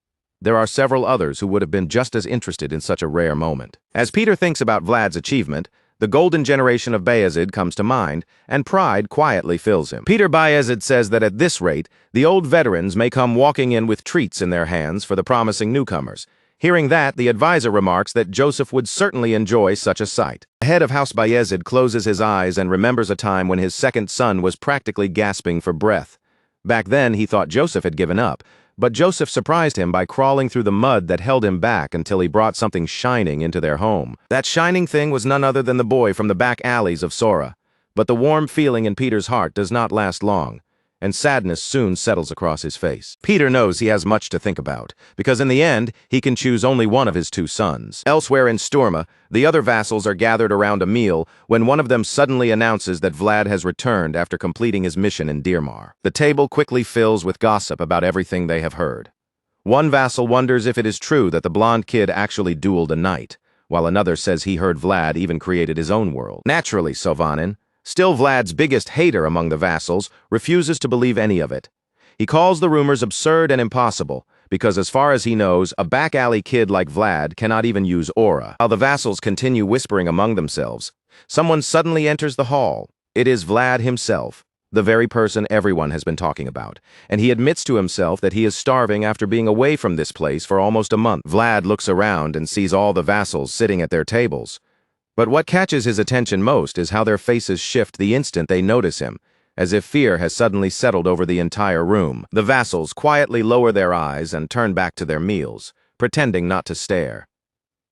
There are several others who would have been just as interested in such a rare moment. As Peter thinks about Vlad's achievement, the golden generation of Bayezid comes to mind, and pride quietly fills him. Peter Bayezid says that at this rate, the old veterans may come walking in with treats in their hands for the promising newcomers. Hearing that, the advisor remarks that Joseph would certainly enjoy such a sight. The head of House Bayezid closes his eyes and remembers a time when his second son was practically gasping for breath. Back then, he thought Joseph had given up, but Joseph surprised him by crawling through the mud that held him back until he brought something shining into their home. That shining thing was none other than the boy from the back alleys of Sora. But the warm feeling in Peter's heart does not last long, and sadness soon settles across his face. Peter knows he has much to think about, because in the end, he can choose only one of his two sons. Elsewhere in Sturma, the other vassals are gathered around a meal when one of them suddenly announces that Vlad has returned after completing his mission in Dirmar. The table quickly fills with gossip about everything they have heard. One vassal wonders if it is true that the blonde kid actually dueled a knight, while another says he heard Vlad even created his own world. Naturally, Sovanin, still Vlad's biggest hater among the vassals, refuses to believe any of it. He calls the rumors absurd and impossible, because as far as he knows, a back-alley kid like Vlad cannot even use aura. While the vassals continue whispering among themselves, someone suddenly enters the hall. It is Vlad himself, the very person everyone has been talking about, and he admits to himself that he is starving after being away from this place for almost a month. Vlad looks around and sees all the vassals sitting at their tables. But what catches his attention most is how their faces shift the instant they notice him, as if fear has suddenly settled over the entire room. The vassals quietly lower their eyes and turn back to their meals, pretending not to stare.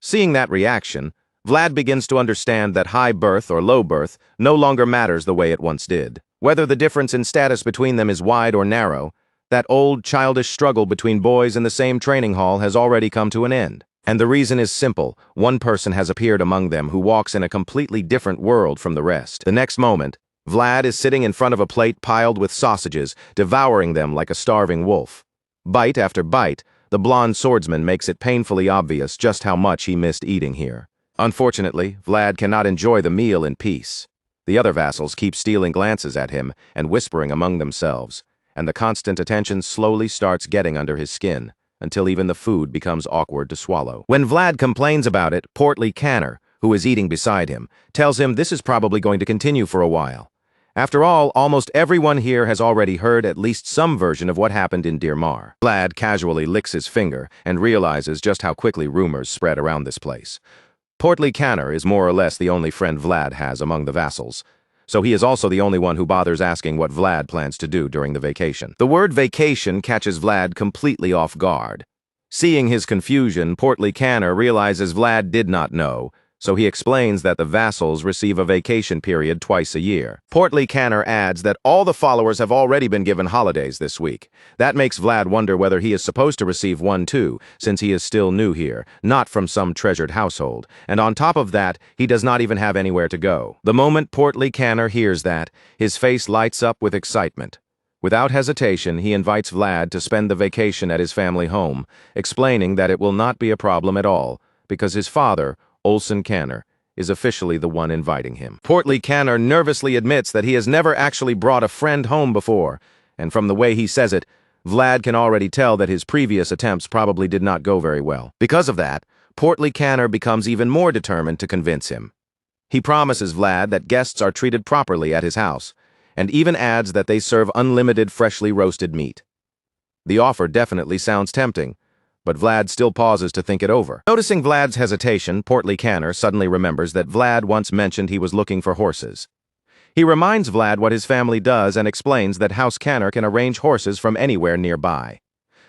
Seeing that reaction, Vlad begins to understand that high birth or low birth no longer matters the way it once did. Whether the difference in status between them is wide or narrow, that old childish struggle between boys in the same training hall has already come to an end. And the reason is simple. One person has appeared among them who walks in a completely different world from the rest. The next moment, Vlad is sitting in front of a plate piled with sausages, devouring them like a starving wolf. Bite after bite, the blonde swordsman makes it painfully obvious just how much he missed eating here. Unfortunately, Vlad cannot enjoy the meal in peace. The other vassals keep stealing glances at him and whispering among themselves, and the constant attention slowly starts getting under his skin, until even the food becomes awkward to swallow. When Vlad complains about it, portly Canner, who is eating beside him, tells him this is probably going to continue for a while. After all, almost everyone here has already heard at least some version of what happened in Dirmar. Vlad casually licks his finger and realizes just how quickly rumors spread around this place. Portly Canner is more or less the only friend Vlad has among the vassals, so he is also the only one who bothers asking what Vlad plans to do during the vacation. The word vacation catches Vlad completely off guard. Seeing his confusion, Portly Canner realizes Vlad did not know, so he explains that the vassals receive a vacation period twice a year. Portly Canner adds that all the followers have already been given holidays this week. That makes Vlad wonder whether he is supposed to receive one too, since he is still new here, not from some treasured household, and on top of that, he does not even have anywhere to go. The moment Portly Canner hears that, his face lights up with excitement. Without hesitation, he invites Vlad to spend the vacation at his family home, explaining that it will not be a problem at all, because his father, Olsen Canner, is officially the one inviting him. Portly Canner nervously admits that he has never actually brought a friend home before, and from the way he says it, Vlad can already tell that his previous attempts probably did not go very well. Because of that, Portly Canner becomes even more determined to convince him. He promises Vlad that guests are treated properly at his house, and even adds that they serve unlimited freshly roasted meat. The offer definitely sounds tempting, but Vlad still pauses to think it over. Noticing Vlad's hesitation, Portly Canner suddenly remembers that Vlad once mentioned he was looking for horses. He reminds Vlad what his family does and explains that House Canner can arrange horses from anywhere nearby.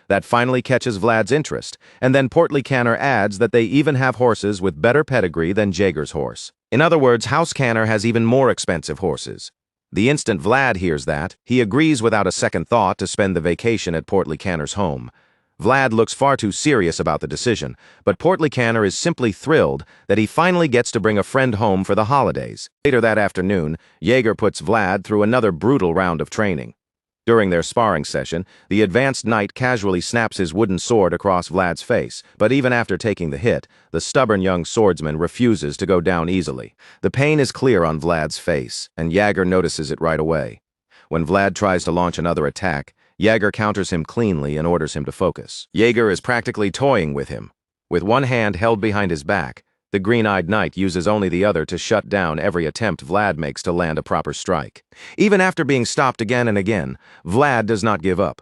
That finally catches Vlad's interest, and then Portly Canner adds that they even have horses with better pedigree than Jaeger's horse. In other words, House Canner has even more expensive horses. The instant Vlad hears that, he agrees without a second thought to spend the vacation at Portly Canner's home. Vlad looks far too serious about the decision, but Portly Canner is simply thrilled that he finally gets to bring a friend home for the holidays. Later that afternoon, Jaeger puts Vlad through another brutal round of training. During their sparring session, the advanced knight casually snaps his wooden sword across Vlad's face, but even after taking the hit, the stubborn young swordsman refuses to go down easily. The pain is clear on Vlad's face, and Yager notices it right away. When Vlad tries to launch another attack, Yager counters him cleanly and orders him to focus. Yager is practically toying with him. With one hand held behind his back, the green-eyed knight uses only the other to shut down every attempt Vlad makes to land a proper strike. Even after being stopped again and again, Vlad does not give up.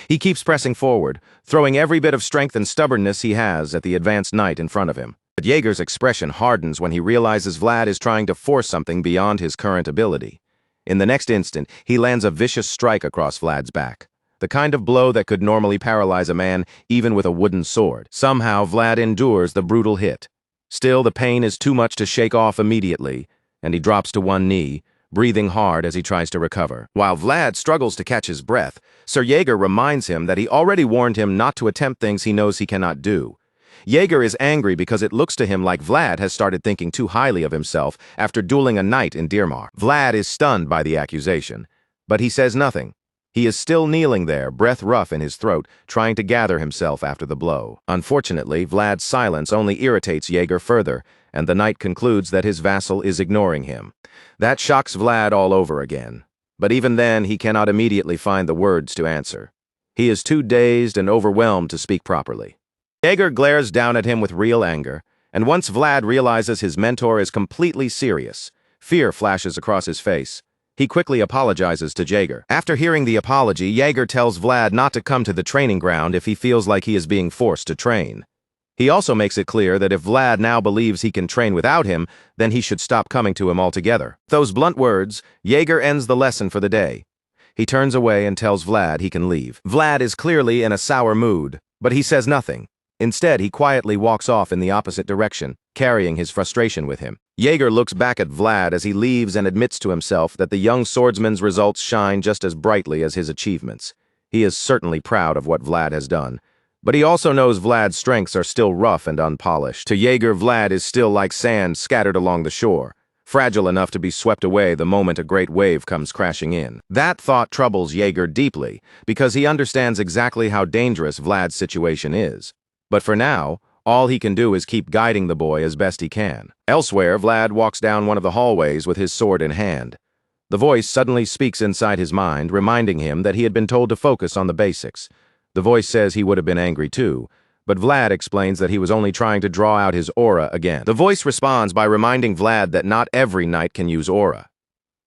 He keeps pressing forward, throwing every bit of strength and stubbornness he has at the advanced knight in front of him. But Jaeger's expression hardens when he realizes Vlad is trying to force something beyond his current ability. In the next instant, he lands a vicious strike across Vlad's back. The kind of blow that could normally paralyze a man even with a wooden sword. Somehow, Vlad endures the brutal hit. Still, the pain is too much to shake off immediately, and he drops to one knee, breathing hard as he tries to recover. While Vlad struggles to catch his breath, Sir Jaeger reminds him that he already warned him not to attempt things he knows he cannot do. Jaeger is angry because it looks to him like Vlad has started thinking too highly of himself after dueling a knight in Dirmar. Vlad is stunned by the accusation, but he says nothing. He is still kneeling there, breath rough in his throat, trying to gather himself after the blow. Unfortunately, Vlad's silence only irritates Jaeger further, and the knight concludes that his vassal is ignoring him. That shocks Vlad all over again. But even then, he cannot immediately find the words to answer. He is too dazed and overwhelmed to speak properly. Jaeger glares down at him with real anger, and once Vlad realizes his mentor is completely serious, fear flashes across his face. He quickly apologizes to Jaeger. After hearing the apology, Jaeger tells Vlad not to come to the training ground if he feels like he is being forced to train. He also makes it clear that if Vlad now believes he can train without him, then he should stop coming to him altogether. With those blunt words, Jaeger ends the lesson for the day. He turns away and tells Vlad he can leave. Vlad is clearly in a sour mood, but he says nothing. Instead, he quietly walks off in the opposite direction, carrying his frustration with him. Jaeger looks back at Vlad as he leaves and admits to himself that the young swordsman's results shine just as brightly as his achievements. He is certainly proud of what Vlad has done, but he also knows Vlad's strengths are still rough and unpolished. To Jaeger, Vlad is still like sand scattered along the shore, fragile enough to be swept away the moment a great wave comes crashing in. That thought troubles Jaeger deeply, because he understands exactly how dangerous Vlad's situation is. But for now, all he can do is keep guiding the boy as best he can. Elsewhere, Vlad walks down one of the hallways with his sword in hand. The voice suddenly speaks inside his mind, reminding him that he had been told to focus on the basics. The voice says he would have been angry too, but Vlad explains that he was only trying to draw out his aura again. The voice responds by reminding Vlad that not every knight can use aura.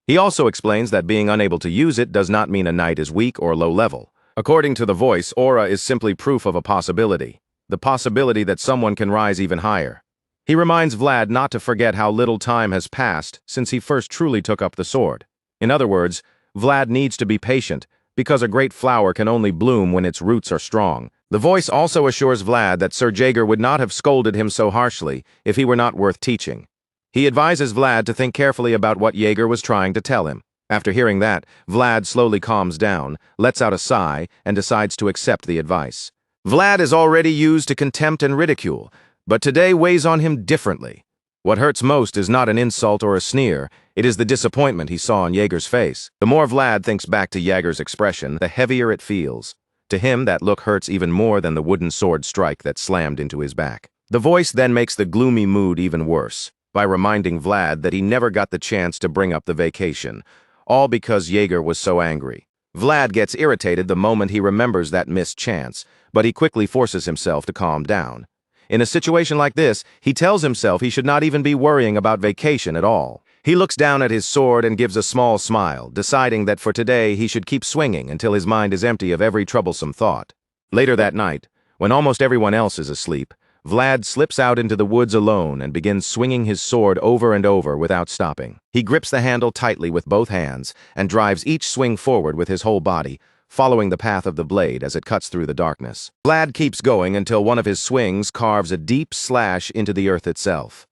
He also explains that being unable to use it does not mean a knight is weak or low level. According to the voice, aura is simply proof of a possibility. The possibility that someone can rise even higher. He reminds Vlad not to forget how little time has passed since he first truly took up the sword. In other words, Vlad needs to be patient, because a great flower can only bloom when its roots are strong. The voice also assures Vlad that Sir Jaeger would not have scolded him so harshly if he were not worth teaching. He advises Vlad to think carefully about what Jaeger was trying to tell him. After hearing that, Vlad slowly calms down, lets out a sigh, and decides to accept the advice. Vlad is already used to contempt and ridicule, but today weighs on him differently. What hurts most is not an insult or a sneer, it is the disappointment he saw on Jaeger's face. The more Vlad thinks back to Jaeger's expression, the heavier it feels. To him, that look hurts even more than the wooden sword strike that slammed into his back. The voice then makes the gloomy mood even worse, by reminding Vlad that he never got the chance to bring up the vacation, all because Jaeger was so angry. Vlad gets irritated the moment he remembers that missed chance, but he quickly forces himself to calm down. In a situation like this, he tells himself he should not even be worrying about vacation at all. He looks down at his sword and gives a small smile, deciding that for today he should keep swinging until his mind is empty of every troublesome thought. Later that night, when almost everyone else is asleep, Vlad slips out into the woods alone and begins swinging his sword over and over without stopping. He grips the handle tightly with both hands and drives each swing forward with his whole body, following the path of the blade as it cuts through the darkness. Vlad keeps going until one of his swings carves a deep slash into the earth itself.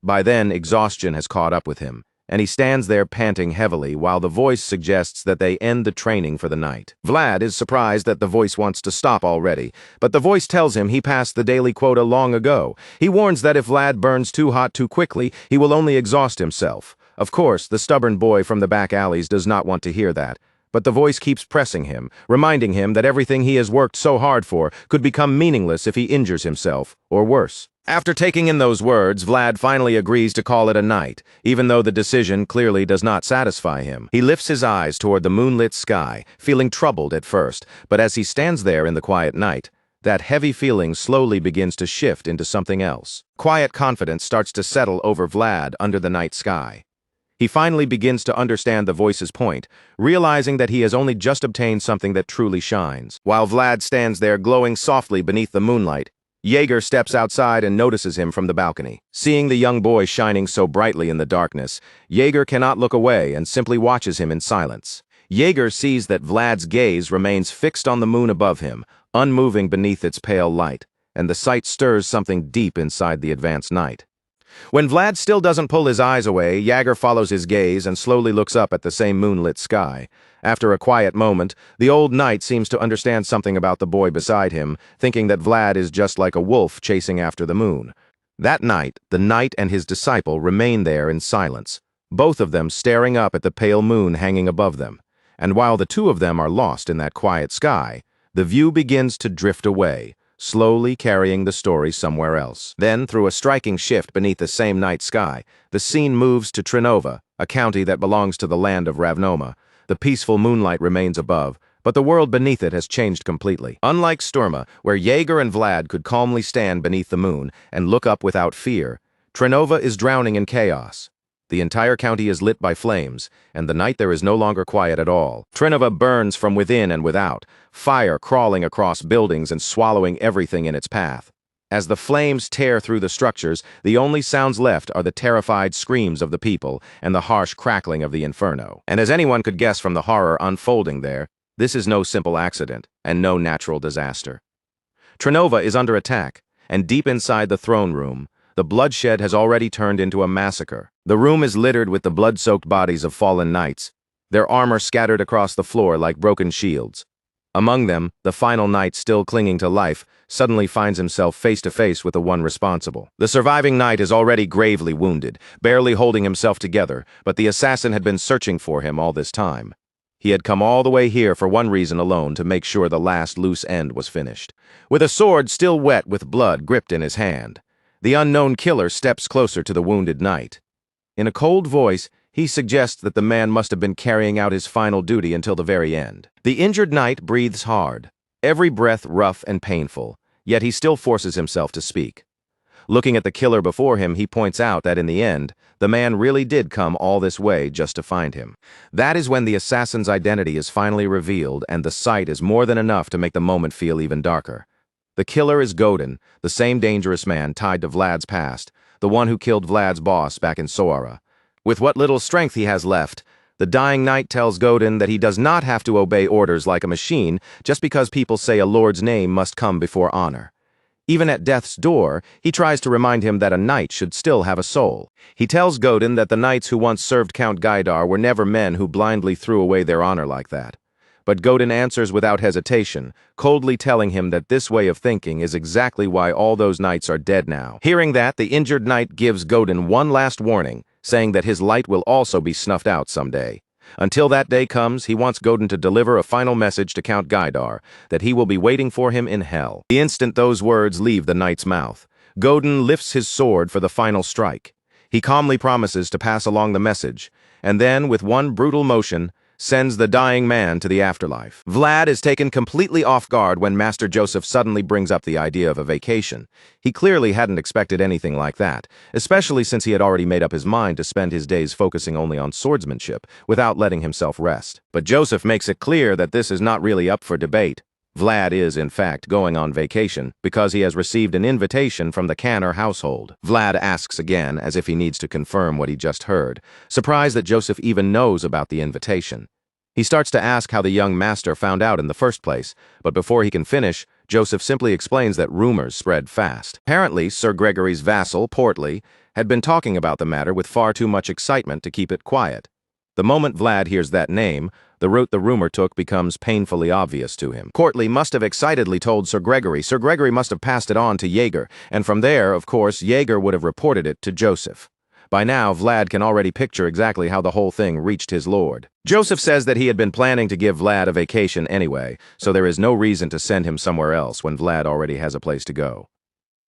By then, exhaustion has caught up with him, and he stands there panting heavily while the voice suggests that they end the training for the night. Vlad is surprised that the voice wants to stop already, but the voice tells him he passed the daily quota long ago. He warns that if Vlad burns too hot too quickly, he will only exhaust himself. Of course, the stubborn boy from the back alleys does not want to hear that, but the voice keeps pressing him, reminding him that everything he has worked so hard for could become meaningless if he injures himself, or worse. After taking in those words, Vlad finally agrees to call it a night, even though the decision clearly does not satisfy him. He lifts his eyes toward the moonlit sky, feeling troubled at first, but as he stands there in the quiet night, that heavy feeling slowly begins to shift into something else. Quiet confidence starts to settle over Vlad under the night sky. He finally begins to understand the voice's point, realizing that he has only just obtained something that truly shines. While Vlad stands there glowing softly beneath the moonlight, Jaeger steps outside and notices him from the balcony. Seeing the young boy shining so brightly in the darkness, Jaeger cannot look away and simply watches him in silence. Jaeger sees that Vlad's gaze remains fixed on the moon above him, unmoving beneath its pale light, and the sight stirs something deep inside the advanced knight. When Vlad still doesn't pull his eyes away, Jaeger follows his gaze and slowly looks up at the same moonlit sky. After a quiet moment, the old knight seems to understand something about the boy beside him, thinking that Vlad is just like a wolf chasing after the moon. That night, the knight and his disciple remain there in silence, both of them staring up at the pale moon hanging above them. And while the two of them are lost in that quiet sky, the view begins to drift away, slowly carrying the story somewhere else. Then, through a striking shift beneath the same night sky, the scene moves to Trinova, a county that belongs to the land of Ravnoma. The peaceful moonlight remains above, but the world beneath it has changed completely. Unlike Sturma, where Jaeger and Vlad could calmly stand beneath the moon and look up without fear, Trinova is drowning in chaos. The entire county is lit by flames, and the night there is no longer quiet at all. Trinova burns from within and without, fire crawling across buildings and swallowing everything in its path. As the flames tear through the structures, the only sounds left are the terrified screams of the people and the harsh crackling of the inferno. And as anyone could guess from the horror unfolding there, this is no simple accident and no natural disaster. Trinova is under attack, and deep inside the throne room, the bloodshed has already turned into a massacre. The room is littered with the blood-soaked bodies of fallen knights, their armor scattered across the floor like broken shields. Among them, the final knight, still clinging to life, suddenly finds himself face to face with the one responsible. The surviving knight is already gravely wounded, barely holding himself together, but the assassin had been searching for him all this time. He had come all the way here for one reason alone, to make sure the last loose end was finished. With a sword still wet with blood gripped in his hand, the unknown killer steps closer to the wounded knight. In a cold voice, he suggests that the man must have been carrying out his final duty until the very end. The injured knight breathes hard, every breath rough and painful, yet he still forces himself to speak. Looking at the killer before him, he points out that in the end, the man really did come all this way just to find him. That is when the assassin's identity is finally revealed, and the sight is more than enough to make the moment feel even darker. The killer is Godin, the same dangerous man tied to Vlad's past, the one who killed Vlad's boss back in Soara. With what little strength he has left, the dying knight tells Godin that he does not have to obey orders like a machine just because people say a lord's name must come before honor. Even at death's door, he tries to remind him that a knight should still have a soul. He tells Godin that the knights who once served Count Gaidar were never men who blindly threw away their honor like that. But Godin answers without hesitation, coldly telling him that this way of thinking is exactly why all those knights are dead now. Hearing that, the injured knight gives Godin one last warning, saying that his light will also be snuffed out someday. Until that day comes, he wants Godin to deliver a final message to Count Gaidar, that he will be waiting for him in hell. The instant those words leave the knight's mouth, Godin lifts his sword for the final strike. He calmly promises to pass along the message, and then, with one brutal motion, sends the dying man to the afterlife. Vlad is taken completely off guard when Master Joseph suddenly brings up the idea of a vacation. He clearly hadn't expected anything like that, especially since he had already made up his mind to spend his days focusing only on swordsmanship, without letting himself rest. But Joseph makes it clear that this is not really up for debate. Vlad is, in fact, going on vacation because he has received an invitation from the Canner household. Vlad asks again, as if he needs to confirm what he just heard, surprised that Joseph even knows about the invitation. He starts to ask how the young master found out in the first place, but before he can finish, Joseph simply explains that rumors spread fast. Apparently, Sir Gregory's vassal, Portly, had been talking about the matter with far too much excitement to keep it quiet. The moment Vlad hears that name, the route the rumor took becomes painfully obvious to him. Portly must have excitedly told Sir Gregory. Sir Gregory must have passed it on to Jaeger, and from there, of course, Jaeger would have reported it to Joseph. By now, Vlad can already picture exactly how the whole thing reached his lord. Joseph says that he had been planning to give Vlad a vacation anyway, so there is no reason to send him somewhere else when Vlad already has a place to go.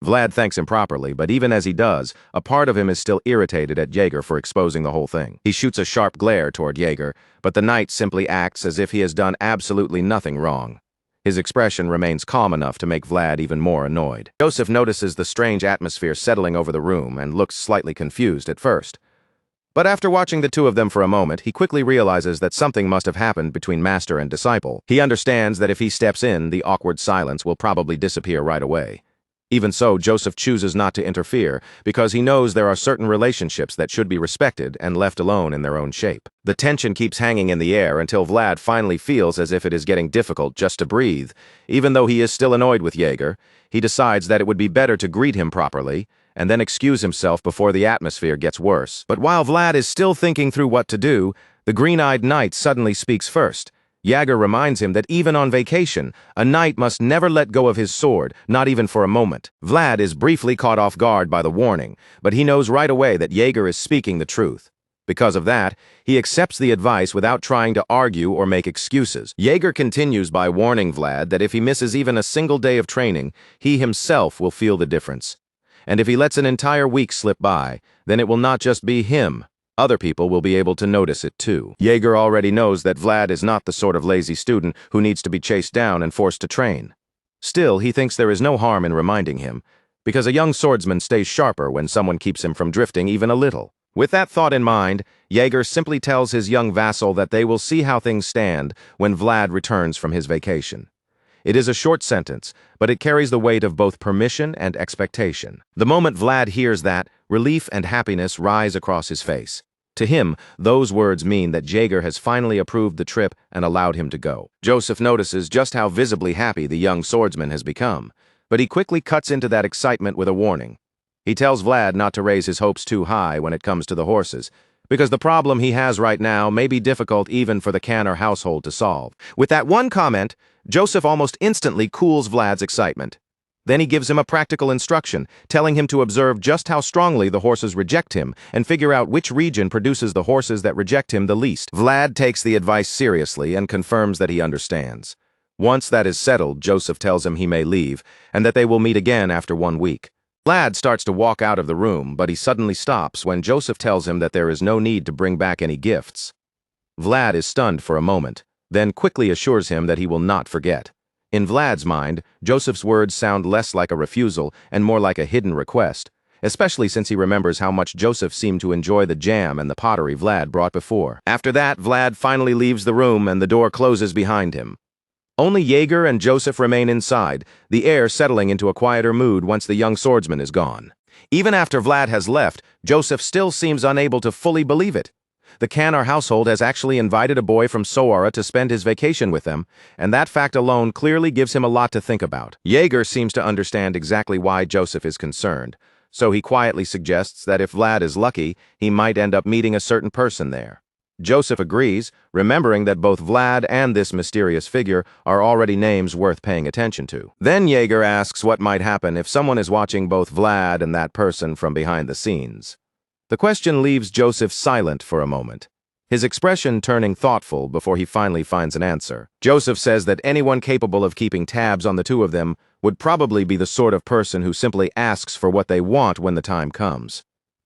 Vlad thanks him properly, but even as he does, a part of him is still irritated at Jaeger for exposing the whole thing. He shoots a sharp glare toward Jaeger, but the knight simply acts as if he has done absolutely nothing wrong. His expression remains calm enough to make Vlad even more annoyed. Joseph notices the strange atmosphere settling over the room and looks slightly confused at first. But after watching the two of them for a moment, he quickly realizes that something must have happened between master and disciple. He understands that if he steps in, the awkward silence will probably disappear right away. Even so, Joseph chooses not to interfere because he knows there are certain relationships that should be respected and left alone in their own shape. The tension keeps hanging in the air until Vlad finally feels as if it is getting difficult just to breathe. Even though he is still annoyed with Jaeger, he decides that it would be better to greet him properly and then excuse himself before the atmosphere gets worse. But while Vlad is still thinking through what to do, the green-eyed knight suddenly speaks first. Jaeger reminds him that even on vacation, a knight must never let go of his sword, not even for a moment. Vlad is briefly caught off guard by the warning, but he knows right away that Jaeger is speaking the truth. Because of that, he accepts the advice without trying to argue or make excuses. Jaeger continues by warning Vlad that if he misses even a single day of training, he himself will feel the difference. And if he lets an entire week slip by, then it will not just be him. Other people will be able to notice it too. Jaeger already knows that Vlad is not the sort of lazy student who needs to be chased down and forced to train. Still, he thinks there is no harm in reminding him, because a young swordsman stays sharper when someone keeps him from drifting even a little. With that thought in mind, Jaeger simply tells his young vassal that they will see how things stand when Vlad returns from his vacation. It is a short sentence, but it carries the weight of both permission and expectation. The moment Vlad hears that, relief and happiness rise across his face. To him, those words mean that Jaeger has finally approved the trip and allowed him to go. Joseph notices just how visibly happy the young swordsman has become, but he quickly cuts into that excitement with a warning. He tells Vlad not to raise his hopes too high when it comes to the horses, because the problem he has right now may be difficult even for the Canner household to solve. With that one comment, Joseph almost instantly cools Vlad's excitement. Then he gives him a practical instruction, telling him to observe just how strongly the horses reject him and figure out which region produces the horses that reject him the least. Vlad takes the advice seriously and confirms that he understands. Once that is settled, Joseph tells him he may leave and that they will meet again after 1 week. Vlad starts to walk out of the room, but he suddenly stops when Joseph tells him that there is no need to bring back any gifts. Vlad is stunned for a moment, then quickly assures him that he will not forget. In Vlad's mind, Joseph's words sound less like a refusal and more like a hidden request, especially since he remembers how much Joseph seemed to enjoy the jam and the pottery Vlad brought before. After that, Vlad finally leaves the room and the door closes behind him. Only Jaeger and Joseph remain inside, the air settling into a quieter mood once the young swordsman is gone. Even after Vlad has left, Joseph still seems unable to fully believe it. The Canner household has actually invited a boy from Soara to spend his vacation with them, and that fact alone clearly gives him a lot to think about. Jaeger seems to understand exactly why Joseph is concerned, so he quietly suggests that if Vlad is lucky, he might end up meeting a certain person there. Joseph agrees, remembering that both Vlad and this mysterious figure are already names worth paying attention to. Then Jaeger asks what might happen if someone is watching both Vlad and that person from behind the scenes. The question leaves Joseph silent for a moment, his expression turning thoughtful before he finally finds an answer. Joseph says that anyone capable of keeping tabs on the two of them would probably be the sort of person who simply asks for what they want when the time comes.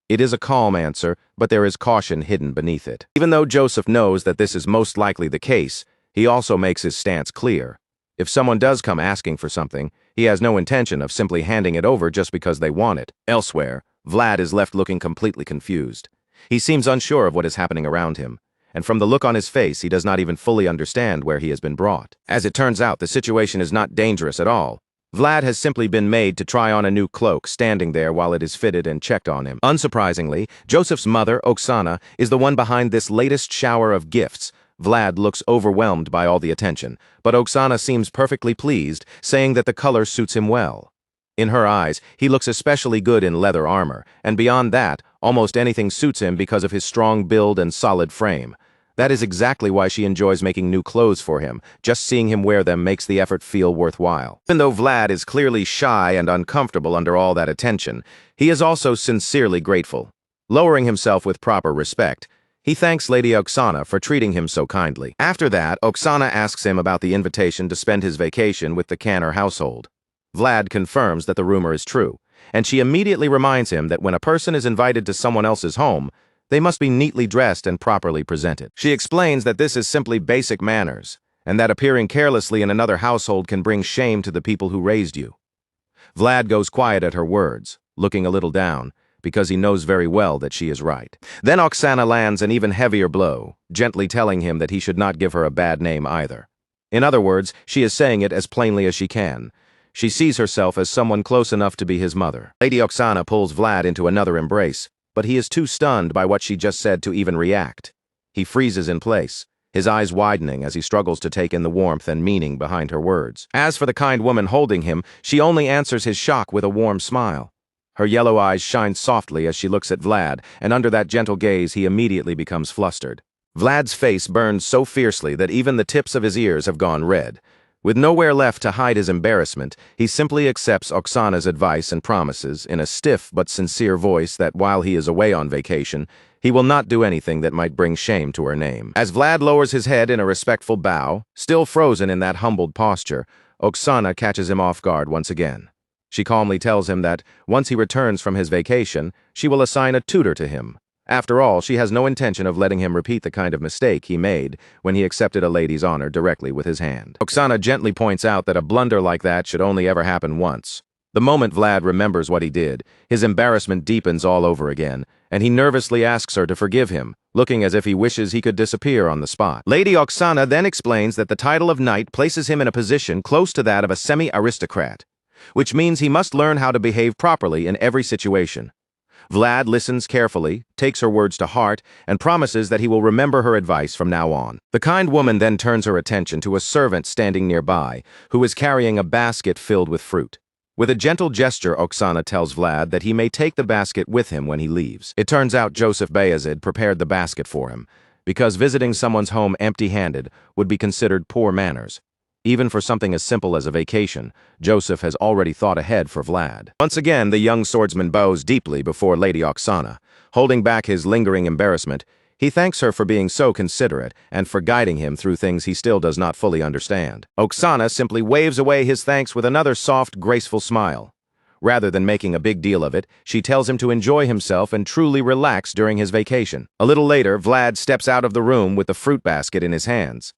It is a calm answer, but there is caution hidden beneath it. Even though Joseph knows that this is most likely the case, he also makes his stance clear. If someone does come asking for something, he has no intention of simply handing it over just because they want it. Elsewhere, Vlad is left looking completely confused. He seems unsure of what is happening around him, and from the look on his face, he does not even fully understand where he has been brought. As it turns out, the situation is not dangerous at all. Vlad has simply been made to try on a new cloak, standing there while it is fitted and checked on him. Unsurprisingly, Joseph's mother, Oksana, is the one behind this latest shower of gifts. Vlad looks overwhelmed by all the attention, but Oksana seems perfectly pleased, saying that the color suits him well. In her eyes, he looks especially good in leather armor, and beyond that, almost anything suits him because of his strong build and solid frame. That is exactly why she enjoys making new clothes for him. Just seeing him wear them makes the effort feel worthwhile. Even though Vlad is clearly shy and uncomfortable under all that attention, he is also sincerely grateful. Lowering himself with proper respect, he thanks Lady Oksana for treating him so kindly. After that, Oksana asks him about the invitation to spend his vacation with the Kanner household. Vlad confirms that the rumor is true, and she immediately reminds him that when a person is invited to someone else's home, they must be neatly dressed and properly presented. She explains that this is simply basic manners, and that appearing carelessly in another household can bring shame to the people who raised you. Vlad goes quiet at her words, looking a little down, because he knows very well that she is right. Then Oksana lands an even heavier blow, gently telling him that he should not give her a bad name either. In other words, she is saying it as plainly as she can. She sees herself as someone close enough to be his mother. Lady Oksana pulls Vlad into another embrace, but he is too stunned by what she just said to even react. He freezes in place, his eyes widening as he struggles to take in the warmth and meaning behind her words. As for the kind woman holding him, she only answers his shock with a warm smile. Her yellow eyes shine softly as she looks at Vlad, and under that gentle gaze he immediately becomes flustered. Vlad's face burns so fiercely that even the tips of his ears have gone red. With nowhere left to hide his embarrassment, he simply accepts Oksana's advice and promises in a stiff but sincere voice that while he is away on vacation, he will not do anything that might bring shame to her name. As Vlad lowers his head in a respectful bow, still frozen in that humbled posture, Oksana catches him off guard once again. She calmly tells him that, once he returns from his vacation, she will assign a tutor to him. After all, she has no intention of letting him repeat the kind of mistake he made when he accepted a lady's honor directly with his hand. Oksana gently points out that a blunder like that should only ever happen once. The moment Vlad remembers what he did, his embarrassment deepens all over again, and he nervously asks her to forgive him, looking as if he wishes he could disappear on the spot. Lady Oksana then explains that the title of knight places him in a position close to that of a semi-aristocrat, which means he must learn how to behave properly in every situation. Vlad listens carefully, takes her words to heart, and promises that he will remember her advice from now on. The kind woman then turns her attention to a servant standing nearby, who is carrying a basket filled with fruit. With a gentle gesture, Oksana tells Vlad that he may take the basket with him when he leaves. It turns out Joseph Bayezid prepared the basket for him, because visiting someone's home empty-handed would be considered poor manners. Even for something as simple as a vacation, Joseph has already thought ahead for Vlad. Once again, the young swordsman bows deeply before Lady Oksana. Holding back his lingering embarrassment, he thanks her for being so considerate and for guiding him through things he still does not fully understand. Oksana simply waves away his thanks with another soft, graceful smile. Rather than making a big deal of it, she tells him to enjoy himself and truly relax during his vacation. A little later, Vlad steps out of the room with the fruit basket in his hands.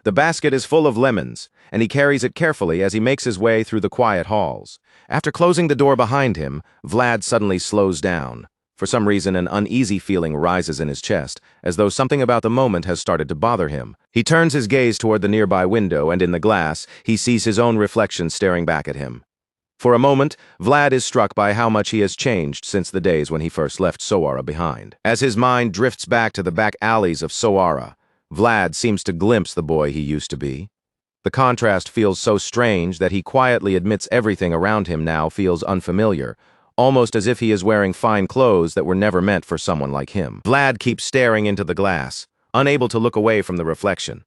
The basket is full of lemons, and he carries it carefully as he makes his way through the quiet halls. After closing the door behind him, Vlad suddenly slows down. For some reason, an uneasy feeling rises in his chest, as though something about the moment has started to bother him. He turns his gaze toward the nearby window, and in the glass, he sees his own reflection staring back at him. For a moment, Vlad is struck by how much he has changed since the days when he first left Sowara behind. As his mind drifts back to the back alleys of Sowara, Vlad seems to glimpse the boy he used to be. The contrast feels so strange that he quietly admits everything around him now feels unfamiliar, almost as if he is wearing fine clothes that were never meant for someone like him. Vlad keeps staring into the glass, unable to look away from the reflection.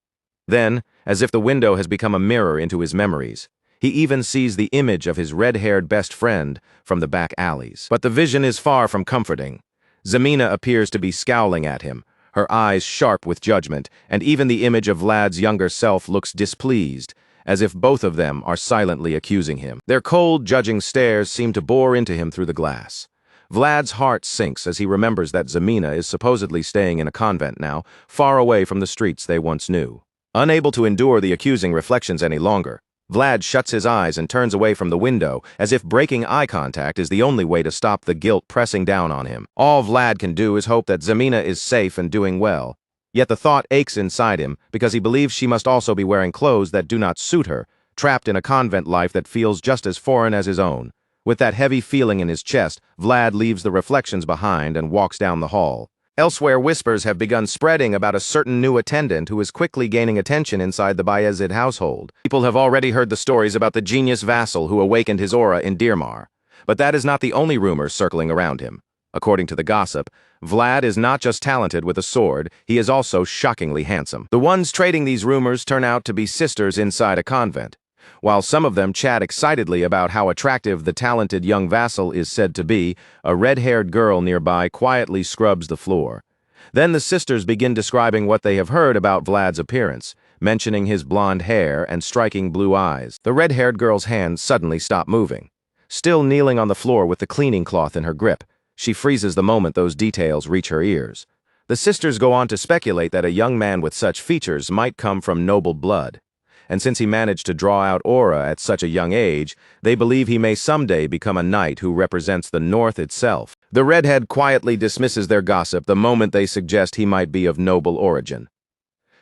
Then, as if the window has become a mirror into his memories, he even sees the image of his red-haired best friend from the back alleys. But the vision is far from comforting. Zemina appears to be scowling at him, her eyes sharp with judgment, and even the image of Vlad's younger self looks displeased, as if both of them are silently accusing him. Their cold, judging stares seem to bore into him through the glass. Vlad's heart sinks as he remembers that Zemina is supposedly staying in a convent now, far away from the streets they once knew. Unable to endure the accusing reflections any longer, Vlad shuts his eyes and turns away from the window, as if breaking eye contact is the only way to stop the guilt pressing down on him. All Vlad can do is hope that Zemina is safe and doing well. Yet the thought aches inside him because he believes she must also be wearing clothes that do not suit her, trapped in a convent life that feels just as foreign as his own. With that heavy feeling in his chest, Vlad leaves the reflections behind and walks down the hall. Elsewhere, whispers have begun spreading about a certain new attendant who is quickly gaining attention inside the Bayezid household. People have already heard the stories about the genius vassal who awakened his aura in Dirmar. But that is not the only rumors circling around him. According to the gossip, Vlad is not just talented with a sword, he is also shockingly handsome. The ones trading these rumors turn out to be sisters inside a convent. While some of them chat excitedly about how attractive the talented young vassal is said to be, a red-haired girl nearby quietly scrubs the floor. Then the sisters begin describing what they have heard about Vlad's appearance, mentioning his blonde hair and striking blue eyes. The red-haired girl's hands suddenly stop moving. Still kneeling on the floor with the cleaning cloth in her grip, she freezes the moment those details reach her ears. The sisters go on to speculate that a young man with such features might come from noble blood. And since he managed to draw out aura at such a young age, they believe he may someday become a knight who represents the North itself. The redhead quietly dismisses their gossip the moment they suggest he might be of noble origin.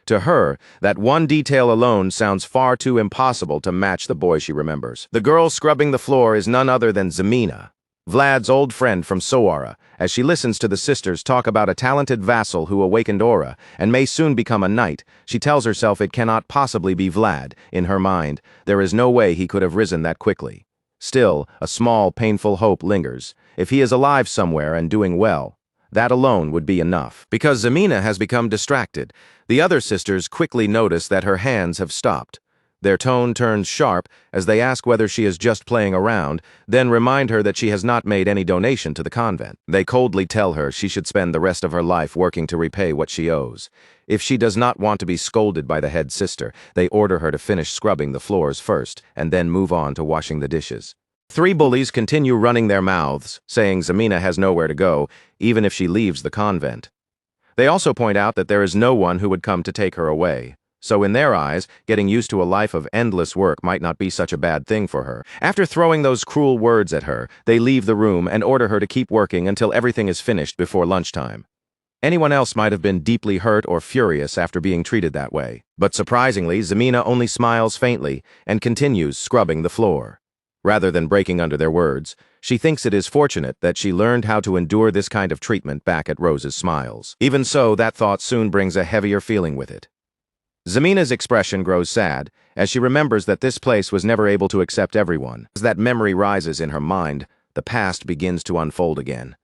To her, that one detail alone sounds far too impossible to match the boy she remembers. The girl scrubbing the floor is none other than Zemina, Vlad's old friend from Soara, as she listens to the sisters talk about a talented vassal who awakened aura and may soon become a knight. She tells herself it cannot possibly be Vlad. In her mind, there is no way he could have risen that quickly. Still, a small, painful hope lingers. If he is alive somewhere and doing well, that alone would be enough. Because Zemina has become distracted, the other sisters quickly notice that her hands have stopped. Their tone turns sharp as they ask whether she is just playing around, then remind her that she has not made any donation to the convent. They coldly tell her she should spend the rest of her life working to repay what she owes. If she does not want to be scolded by the head sister, they order her to finish scrubbing the floors first and then move on to washing the dishes. Three bullies continue running their mouths, saying Zemina has nowhere to go, even if she leaves the convent. They also point out that there is no one who would come to take her away. So in their eyes, getting used to a life of endless work might not be such a bad thing for her. After throwing those cruel words at her, they leave the room and order her to keep working until everything is finished before lunchtime. Anyone else might have been deeply hurt or furious after being treated that way. But surprisingly, Zemina only smiles faintly and continues scrubbing the floor. Rather than breaking under their words, she thinks it is fortunate that she learned how to endure this kind of treatment back at Rose's Smiles. Even so, that thought soon brings a heavier feeling with it. Zemina's expression grows sad as she remembers that this place was never able to accept everyone. As that memory rises in her mind, the past begins to unfold again.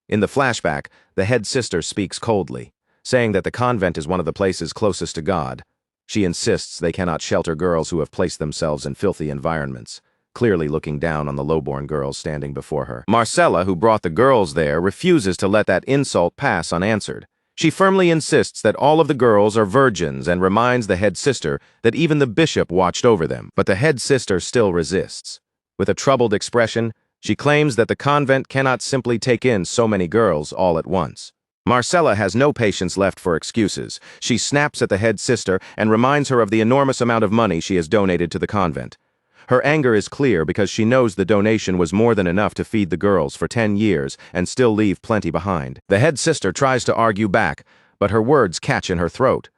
In the flashback, the head sister speaks coldly, saying that the convent is one of the places closest to God. She insists they cannot shelter girls who have placed themselves in filthy environments, clearly looking down on the lowborn girls standing before her. Marcella, who brought the girls there, refuses to let that insult pass unanswered. She firmly insists that all of the girls are virgins and reminds the head sister that even the bishop watched over them. But the head sister still resists. With a troubled expression, she claims that the convent cannot simply take in so many girls all at once. Marcella has no patience left for excuses. She snaps at the head sister and reminds her of the enormous amount of money she has donated to the convent. Her anger is clear because she knows the donation was more than enough to feed the girls for 10 years and still leave plenty behind. The head sister tries to argue back, but her words catch in her throat.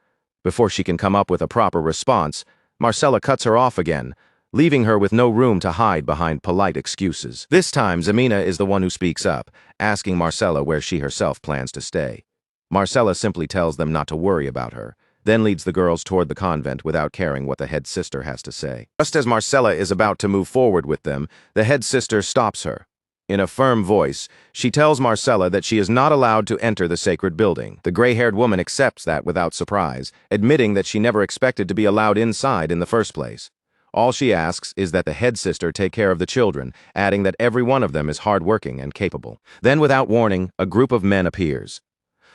Before she can come up with a proper response, Marcella cuts her off again, leaving her with no room to hide behind polite excuses. This time, Zemina is the one who speaks up, asking Marcella where she herself plans to stay. Marcella simply tells them not to worry about her, then leads the girls toward the convent without caring what the head sister has to say. Just as Marcella is about to move forward with them, the head sister stops her. In a firm voice, she tells Marcella that she is not allowed to enter the sacred building. The gray-haired woman accepts that without surprise, admitting that she never expected to be allowed inside in the first place. All she asks is that the head sister take care of the children, adding that every one of them is hardworking and capable. Then, without warning, a group of men appears.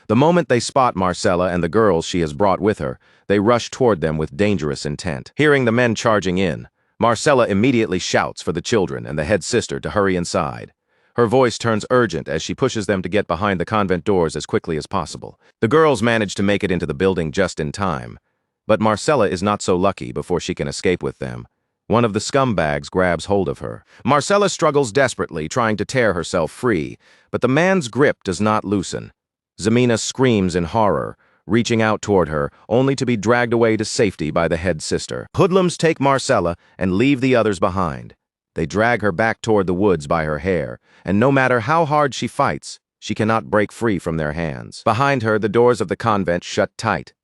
The moment they spot Marcella and the girls she has brought with her, they rush toward them with dangerous intent. Hearing the men charging in, Marcella immediately shouts for the children and the head sister to hurry inside. Her voice turns urgent as she pushes them to get behind the convent doors as quickly as possible. The girls manage to make it into the building just in time, but Marcella is not so lucky before she can escape with them. One of the scumbags grabs hold of her. Marcella struggles desperately, trying to tear herself free, but the man's grip does not loosen. Zemina screams in horror, reaching out toward her, only to be dragged away to safety by the head sister. Hoodlums take Marcella and leave the others behind. They drag her back toward the woods by her hair, and no matter how hard she fights, she cannot break free from their hands. Behind her, the doors of the convent shut tight.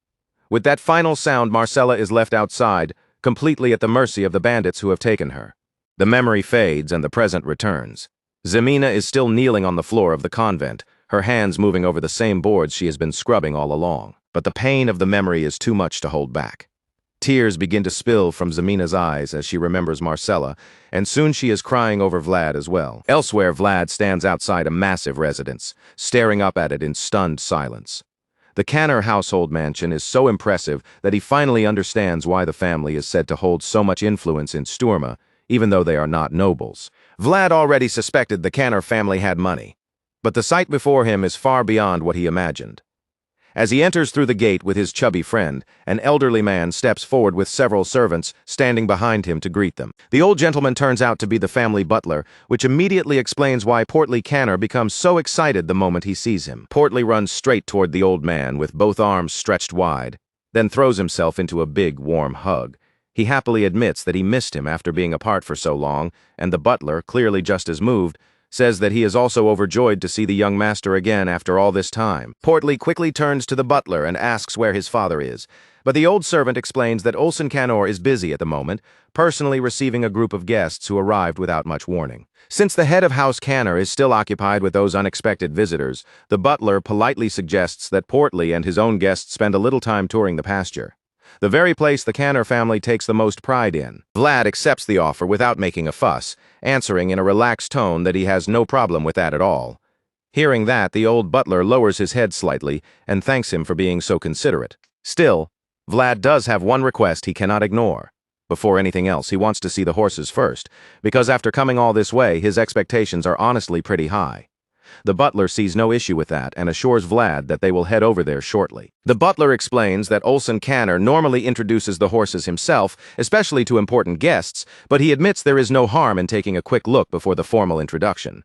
With that final sound, Marcella is left outside, completely at the mercy of the bandits who have taken her. The memory fades and the present returns. Zemina is still kneeling on the floor of the convent, her hands moving over the same boards she has been scrubbing all along. But the pain of the memory is too much to hold back. Tears begin to spill from Zamina's eyes as she remembers Marcella, and soon she is crying over Vlad as well. Elsewhere, Vlad stands outside a massive residence, staring up at it in stunned silence. The Canner household mansion is so impressive that he finally understands why the family is said to hold so much influence in Sturma, even though they are not nobles. Vlad already suspected the Canner family had money, but the sight before him is far beyond what he imagined. As he enters through the gate with his chubby friend, an elderly man steps forward with several servants standing behind him to greet them. The old gentleman turns out to be the family butler, which immediately explains why Portly Canner becomes so excited the moment he sees him. Portly runs straight toward the old man with both arms stretched wide, then throws himself into a big, warm hug. He happily admits that he missed him after being apart for so long, and the butler, clearly just as moved, says that he is also overjoyed to see the young master again after all this time. Portly quickly turns to the butler and asks where his father is, but the old servant explains that Olsen Canor is busy at the moment, personally receiving a group of guests who arrived without much warning. Since the head of House Canner is still occupied with those unexpected visitors, the butler politely suggests that Portly and his own guests spend a little time touring the pasture, the very place the Canner family takes the most pride in. Vlad accepts the offer without making a fuss, answering in a relaxed tone that he has no problem with that at all. Hearing that, the old butler lowers his head slightly and thanks him for being so considerate. Still, Vlad does have one request he cannot ignore. Before anything else, he wants to see the horses first, because after coming all this way, his expectations are honestly pretty high. The butler sees no issue with that and assures Vlad that they will head over there shortly. The butler explains that Olsen Canner normally introduces the horses himself, especially to important guests, but he admits there is no harm in taking a quick look before the formal introduction.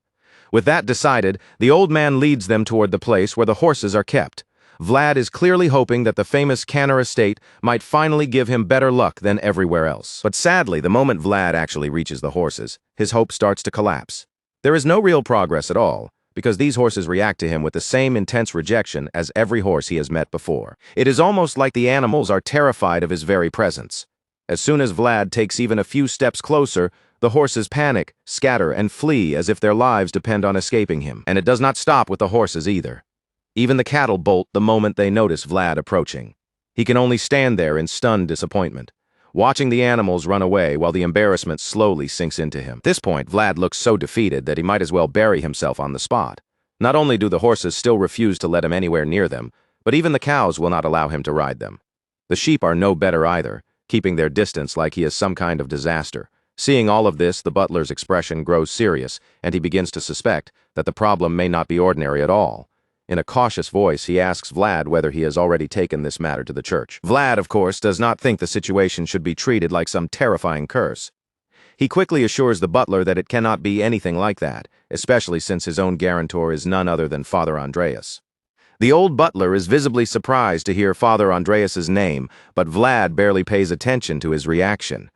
With that decided, the old man leads them toward the place where the horses are kept. Vlad is clearly hoping that the famous Canner estate might finally give him better luck than everywhere else. But sadly, the moment Vlad actually reaches the horses, his hope starts to collapse. There is no real progress at all, because these horses react to him with the same intense rejection as every horse he has met before. It is almost like the animals are terrified of his very presence. As soon as Vlad takes even a few steps closer, the horses panic, scatter, and flee as if their lives depend on escaping him. And it does not stop with the horses either. Even the cattle bolt the moment they notice Vlad approaching. He can only stand there in stunned disappointment, watching the animals run away while the embarrassment slowly sinks into him. At this point, Vlad looks so defeated that he might as well bury himself on the spot. Not only do the horses still refuse to let him anywhere near them, but even the cows will not allow him to ride them. The sheep are no better either, keeping their distance like he is some kind of disaster. Seeing all of this, the butler's expression grows serious, and he begins to suspect that the problem may not be ordinary at all. In a cautious voice, he asks Vlad whether he has already taken this matter to the church. Vlad, of course, does not think the situation should be treated like some terrifying curse. He quickly assures the butler that it cannot be anything like that, especially since his own guarantor is none other than Father Andreas. The old butler is visibly surprised to hear Father Andreas's name, but Vlad barely pays attention to his reaction.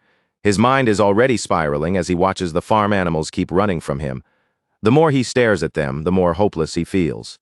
His mind is already spiraling as he watches the farm animals keep running from him. The more he stares at them, the more hopeless he feels.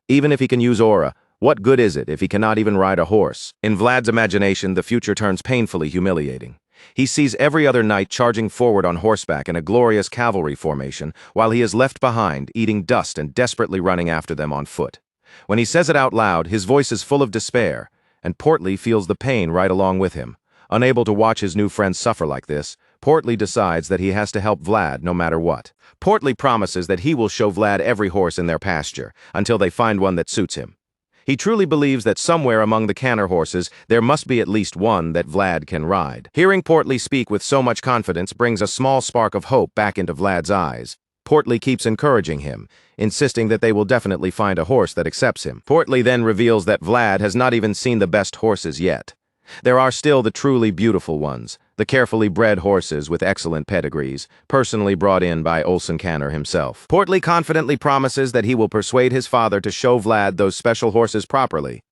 Even if he can use aura, what good is it if he cannot even ride a horse? In Vlad's imagination, the future turns painfully humiliating. He sees every other knight charging forward on horseback in a glorious cavalry formation, while he is left behind, eating dust and desperately running after them on foot. When he says it out loud, his voice is full of despair, and Portly feels the pain right along with him. Unable to watch his new friend suffer like this, Portly decides that he has to help Vlad no matter what. Portly promises that he will show Vlad every horse in their pasture, until they find one that suits him. He truly believes that somewhere among the Canner horses there must be at least one that Vlad can ride. Hearing Portly speak with so much confidence brings a small spark of hope back into Vlad's eyes. Portly keeps encouraging him, insisting that they will definitely find a horse that accepts him. Portly then reveals that Vlad has not even seen the best horses yet. There are still the truly beautiful ones, the carefully bred horses with excellent pedigrees, personally brought in by Olsen Canner himself. Portly confidently promises that he will persuade his father to show Vlad those special horses properly.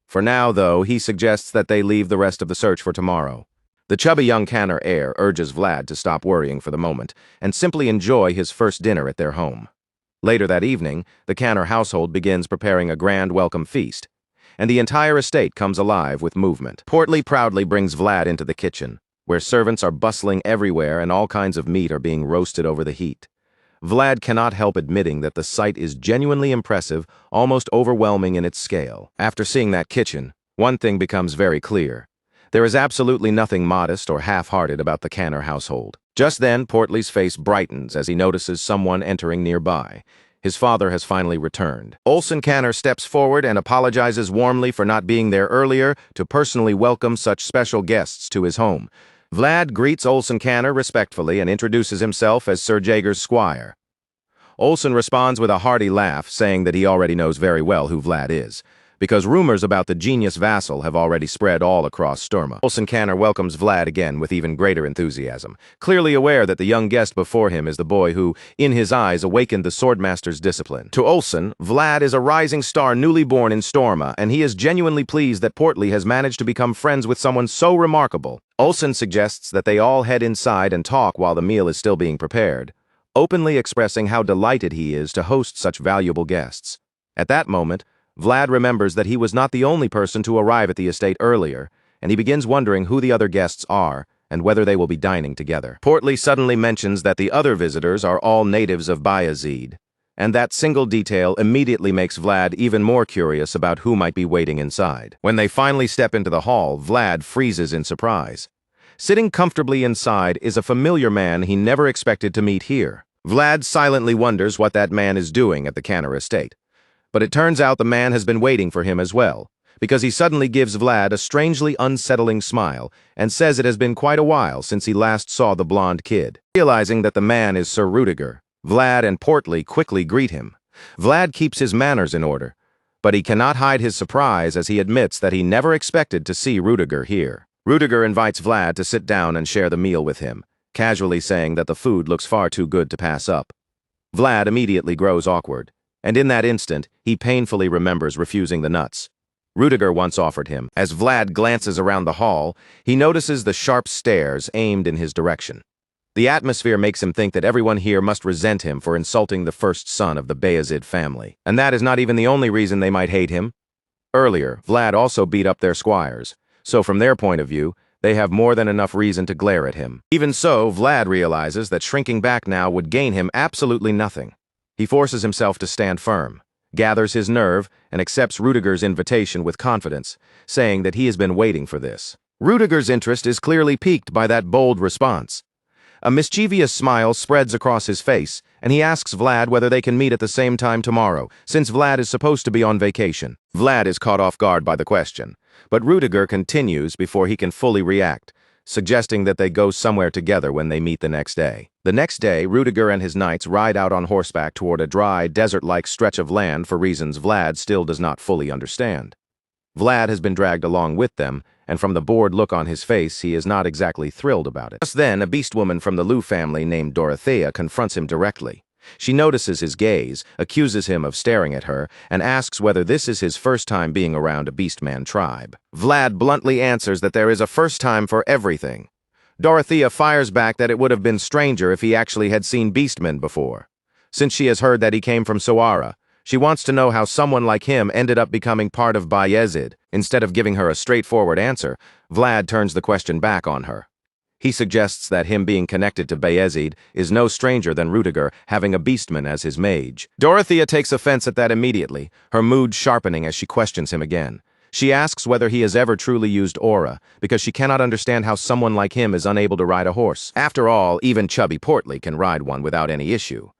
For now, though, he suggests that they leave the rest of the search for tomorrow. The chubby young Canner heir urges Vlad to stop worrying for the moment and simply enjoy his first dinner at their home. Later that evening, the Canner household begins preparing a grand welcome feast, and the entire estate comes alive with movement. Portly proudly brings Vlad into the kitchen, where servants are bustling everywhere and all kinds of meat are being roasted over the heat. Vlad cannot help admitting that the sight is genuinely impressive, almost overwhelming in its scale. After seeing that kitchen, one thing becomes very clear. There is absolutely nothing modest or half-hearted about the Canner household. Just then, Portly's face brightens as he notices someone entering nearby. His father has finally returned. Olsen Canner steps forward and apologizes warmly for not being there earlier to personally welcome such special guests to his home. Vlad greets Olsen Canner respectfully and introduces himself as Sir Jaeger's squire. Olsen responds with a hearty laugh, saying that he already knows very well who Vlad is, because rumors about the genius vassal have already spread all across Sturma. Olsen Canner welcomes Vlad again with even greater enthusiasm, clearly aware that the young guest before him is the boy who, in his eyes, awakened the Swordmaster's discipline. To Olsen, Vlad is a rising star newly born in Storma, and he is genuinely pleased that Portly has managed to become friends with someone so remarkable. Olsen suggests that they all head inside and talk while the meal is still being prepared, openly expressing how delighted he is to host such valuable guests. At that moment, Vlad remembers that he was not the only person to arrive at the estate earlier, and he begins wondering who the other guests are and whether they will be dining together. Portly suddenly mentions that the other visitors are all natives of Bayezid, and that single detail immediately makes Vlad even more curious about who might be waiting inside. When they finally step into the hall, Vlad freezes in surprise. Sitting comfortably inside is a familiar man he never expected to meet here. Vlad silently wonders what that man is doing at the Canner estate. But it turns out the man has been waiting for him as well, because he suddenly gives Vlad a strangely unsettling smile and says it has been quite a while since he last saw the blonde kid. Realizing that the man is Sir Rudiger, Vlad and Portly quickly greet him. Vlad keeps his manners in order, but he cannot hide his surprise as he admits that he never expected to see Rudiger here. Rudiger invites Vlad to sit down and share the meal with him, casually saying that the food looks far too good to pass up. Vlad immediately grows awkward, and in that instant, he painfully remembers refusing the nuts Rudiger once offered him. As Vlad glances around the hall, he notices the sharp stares aimed in his direction. The atmosphere makes him think that everyone here must resent him for insulting the first son of the Bayezid family. And that is not even the only reason they might hate him. Earlier, Vlad also beat up their squires, so from their point of view, they have more than enough reason to glare at him. Even so, Vlad realizes that shrinking back now would gain him absolutely nothing. He forces himself to stand firm, gathers his nerve, and accepts Rudiger's invitation with confidence, saying that he has been waiting for this. Rudiger's interest is clearly piqued by that bold response. A mischievous smile spreads across his face, and he asks Vlad whether they can meet at the same time tomorrow, since Vlad is supposed to be on vacation. Vlad is caught off guard by the question, but Rudiger continues before he can fully react, suggesting that they go somewhere together when they meet the next day. The next day, Rudiger and his knights ride out on horseback toward a dry, desert-like stretch of land for reasons Vlad still does not fully understand. Vlad has been dragged along with them, and from the bored look on his face, he is not exactly thrilled about it. Just then, a beast woman from the Lu family named Dorothea confronts him directly. She notices his gaze, accuses him of staring at her, and asks whether this is his first time being around a beastman tribe. Vlad bluntly answers that there is a first time for everything. Dorothea fires back that it would have been stranger if he actually had seen beastmen before. Since she has heard that he came from Soara, she wants to know how someone like him ended up becoming part of Bayezid. Instead of giving her a straightforward answer, Vlad turns the question back on her. He suggests that him being connected to Bayezid is no stranger than Rudiger having a beastman as his mage. Dorothea takes offense at that immediately, her mood sharpening as she questions him again. She asks whether he has ever truly used aura, because she cannot understand how someone like him is unable to ride a horse. After all, even chubby Portly can ride one without any issue.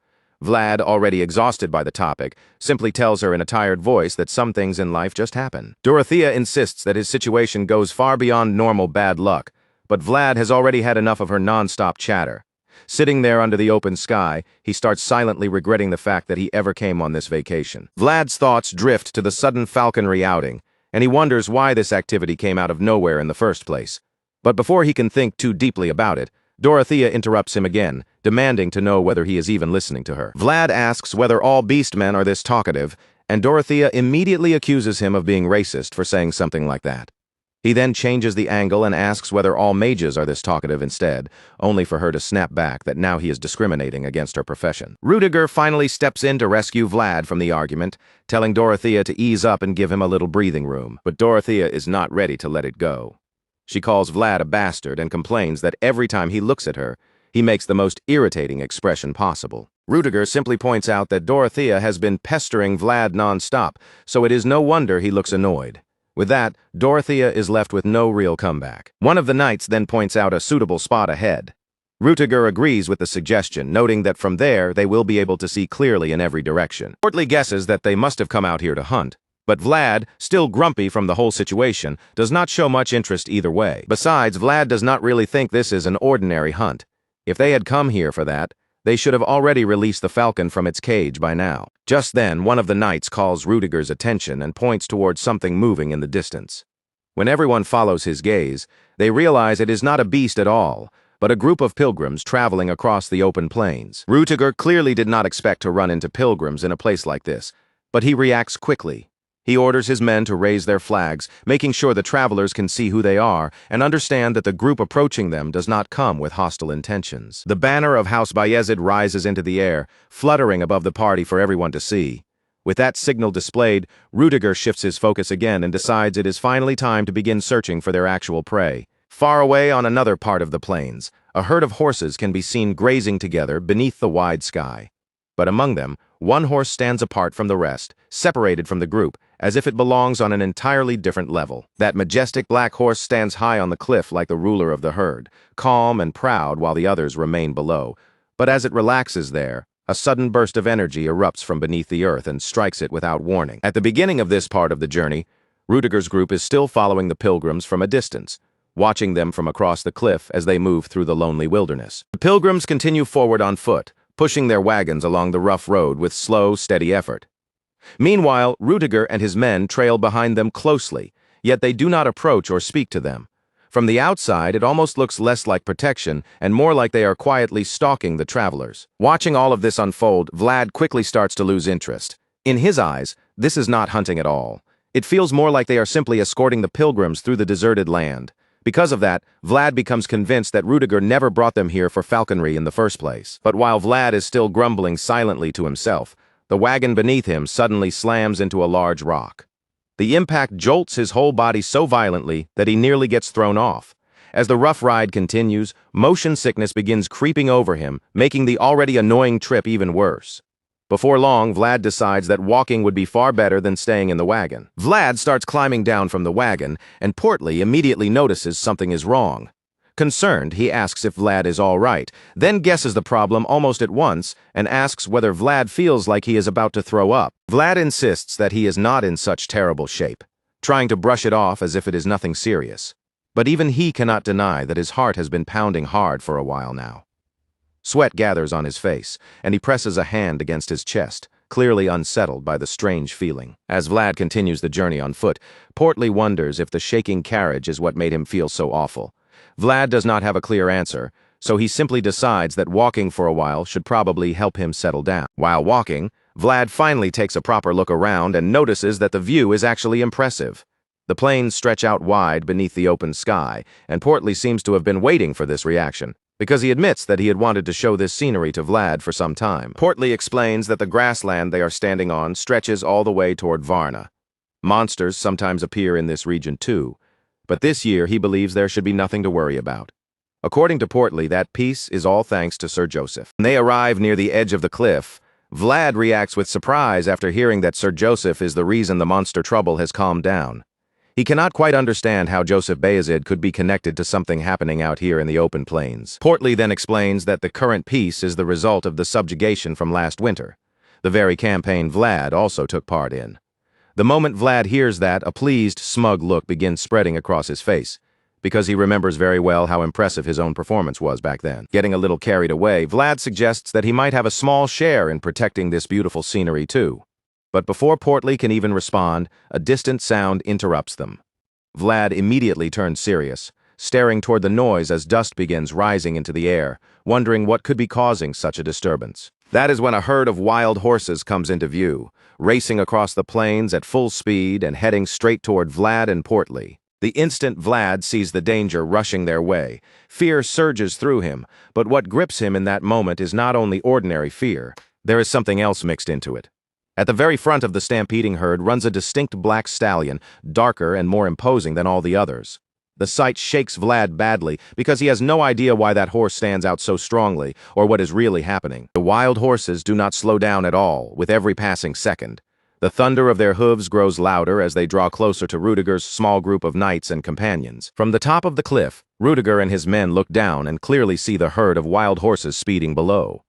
Vlad, already exhausted by the topic, simply tells her in a tired voice that some things in life just happen. Dorothea insists that his situation goes far beyond normal bad luck, but Vlad has already had enough of her non-stop chatter. Sitting there under the open sky, he starts silently regretting the fact that he ever came on this vacation. Vlad's thoughts drift to the sudden falconry outing, and he wonders why this activity came out of nowhere in the first place. But before he can think too deeply about it, Dorothea interrupts him again, demanding to know whether he is even listening to her. Vlad asks whether all beastmen are this talkative, and Dorothea immediately accuses him of being racist for saying something like that. He then changes the angle and asks whether all mages are this talkative instead, only for her to snap back that now he is discriminating against her profession. Rudiger finally steps in to rescue Vlad from the argument, telling Dorothea to ease up and give him a little breathing room. But Dorothea is not ready to let it go. She calls Vlad a bastard and complains that every time he looks at her, he makes the most irritating expression possible. Rudiger simply points out that Dorothea has been pestering Vlad non-stop, so it is no wonder he looks annoyed. With that, Dorothea is left with no real comeback. One of the knights then points out a suitable spot ahead. Rudiger agrees with the suggestion, noting that from there they will be able to see clearly in every direction. Portly guesses that they must have come out here to hunt, but Vlad, still grumpy from the whole situation, does not show much interest either way. Besides, Vlad does not really think this is an ordinary hunt. If they had come here for that, they should have already released the falcon from its cage by now. Just then, one of the knights calls Rudiger's attention and points towards something moving in the distance. When everyone follows his gaze, they realize it is not a beast at all, but a group of pilgrims traveling across the open plains. Rudiger clearly did not expect to run into pilgrims in a place like this, but he reacts quickly. He orders his men to raise their flags, making sure the travelers can see who they are and understand that the group approaching them does not come with hostile intentions. The banner of House Bayezid rises into the air, fluttering above the party for everyone to see. With that signal displayed, Rudiger shifts his focus again and decides it is finally time to begin searching for their actual prey. Far away on another part of the plains, a herd of horses can be seen grazing together beneath the wide sky. But among them, one horse stands apart from the rest, separated from the group, as if it belongs on an entirely different level. That majestic black horse stands high on the cliff like the ruler of the herd, calm and proud while the others remain below. But as it relaxes there, a sudden burst of energy erupts from beneath the earth and strikes it without warning. At the beginning of this part of the journey, Rudiger's group is still following the pilgrims from a distance, watching them from across the cliff as they move through the lonely wilderness. The pilgrims continue forward on foot, pushing their wagons along the rough road with slow, steady effort. Meanwhile, Rudiger and his men trail behind them closely, yet they do not approach or speak to them. From the outside, it almost looks less like protection and more like they are quietly stalking the travelers. Watching all of this unfold, Vlad quickly starts to lose interest. In his eyes, this is not hunting at all. It feels more like they are simply escorting the pilgrims through the deserted land. Because of that, Vlad becomes convinced that Rudiger never brought them here for falconry in the first place. But while Vlad is still grumbling silently to himself, the wagon beneath him suddenly slams into a large rock. The impact jolts his whole body so violently that he nearly gets thrown off. As the rough ride continues, motion sickness begins creeping over him, making the already annoying trip even worse. Before long, Vlad decides that walking would be far better than staying in the wagon. Vlad starts climbing down from the wagon, and Portly immediately notices something is wrong. Concerned, he asks if Vlad is all right, then guesses the problem almost at once and asks whether Vlad feels like he is about to throw up. Vlad insists that he is not in such terrible shape, trying to brush it off as if it is nothing serious. But even he cannot deny that his heart has been pounding hard for a while now. Sweat gathers on his face, and he presses a hand against his chest, clearly unsettled by the strange feeling. As Vlad continues the journey on foot, Portly wonders if the shaking carriage is what made him feel so awful. Vlad does not have a clear answer, so he simply decides that walking for a while should probably help him settle down. While walking, Vlad finally takes a proper look around and notices that the view is actually impressive. The plains stretch out wide beneath the open sky, and Portly seems to have been waiting for this reaction, because he admits that he had wanted to show this scenery to Vlad for some time. Portly explains that the grassland they are standing on stretches all the way toward Varna. Monsters sometimes appear in this region too, but this year he believes there should be nothing to worry about. According to Portly, that peace is all thanks to Sir Joseph. When they arrive near the edge of the cliff, Vlad reacts with surprise after hearing that Sir Joseph is the reason the monster trouble has calmed down. He cannot quite understand how Joseph Bayezid could be connected to something happening out here in the open plains. Portly then explains that the current peace is the result of the subjugation from last winter, the very campaign Vlad also took part in. The moment Vlad hears that, a pleased, smug look begins spreading across his face, because he remembers very well how impressive his own performance was back then. Getting a little carried away, Vlad suggests that he might have a small share in protecting this beautiful scenery too. But before Portly can even respond, a distant sound interrupts them. Vlad immediately turns serious, staring toward the noise as dust begins rising into the air, wondering what could be causing such a disturbance. That is when a herd of wild horses comes into view, racing across the plains at full speed and heading straight toward Vlad and Portly. The instant Vlad sees the danger rushing their way, fear surges through him, but what grips him in that moment is not only ordinary fear, there is something else mixed into it. At the very front of the stampeding herd runs a distinct black stallion, darker and more imposing than all the others. The sight shakes Vlad badly because he has no idea why that horse stands out so strongly or what is really happening. The wild horses do not slow down at all with every passing second, The thunder of their hooves grows louder as they draw closer to Rudiger's small group of knights and companions. From the top of the cliff, Rudiger and his men look down and clearly see the herd of wild horses speeding below.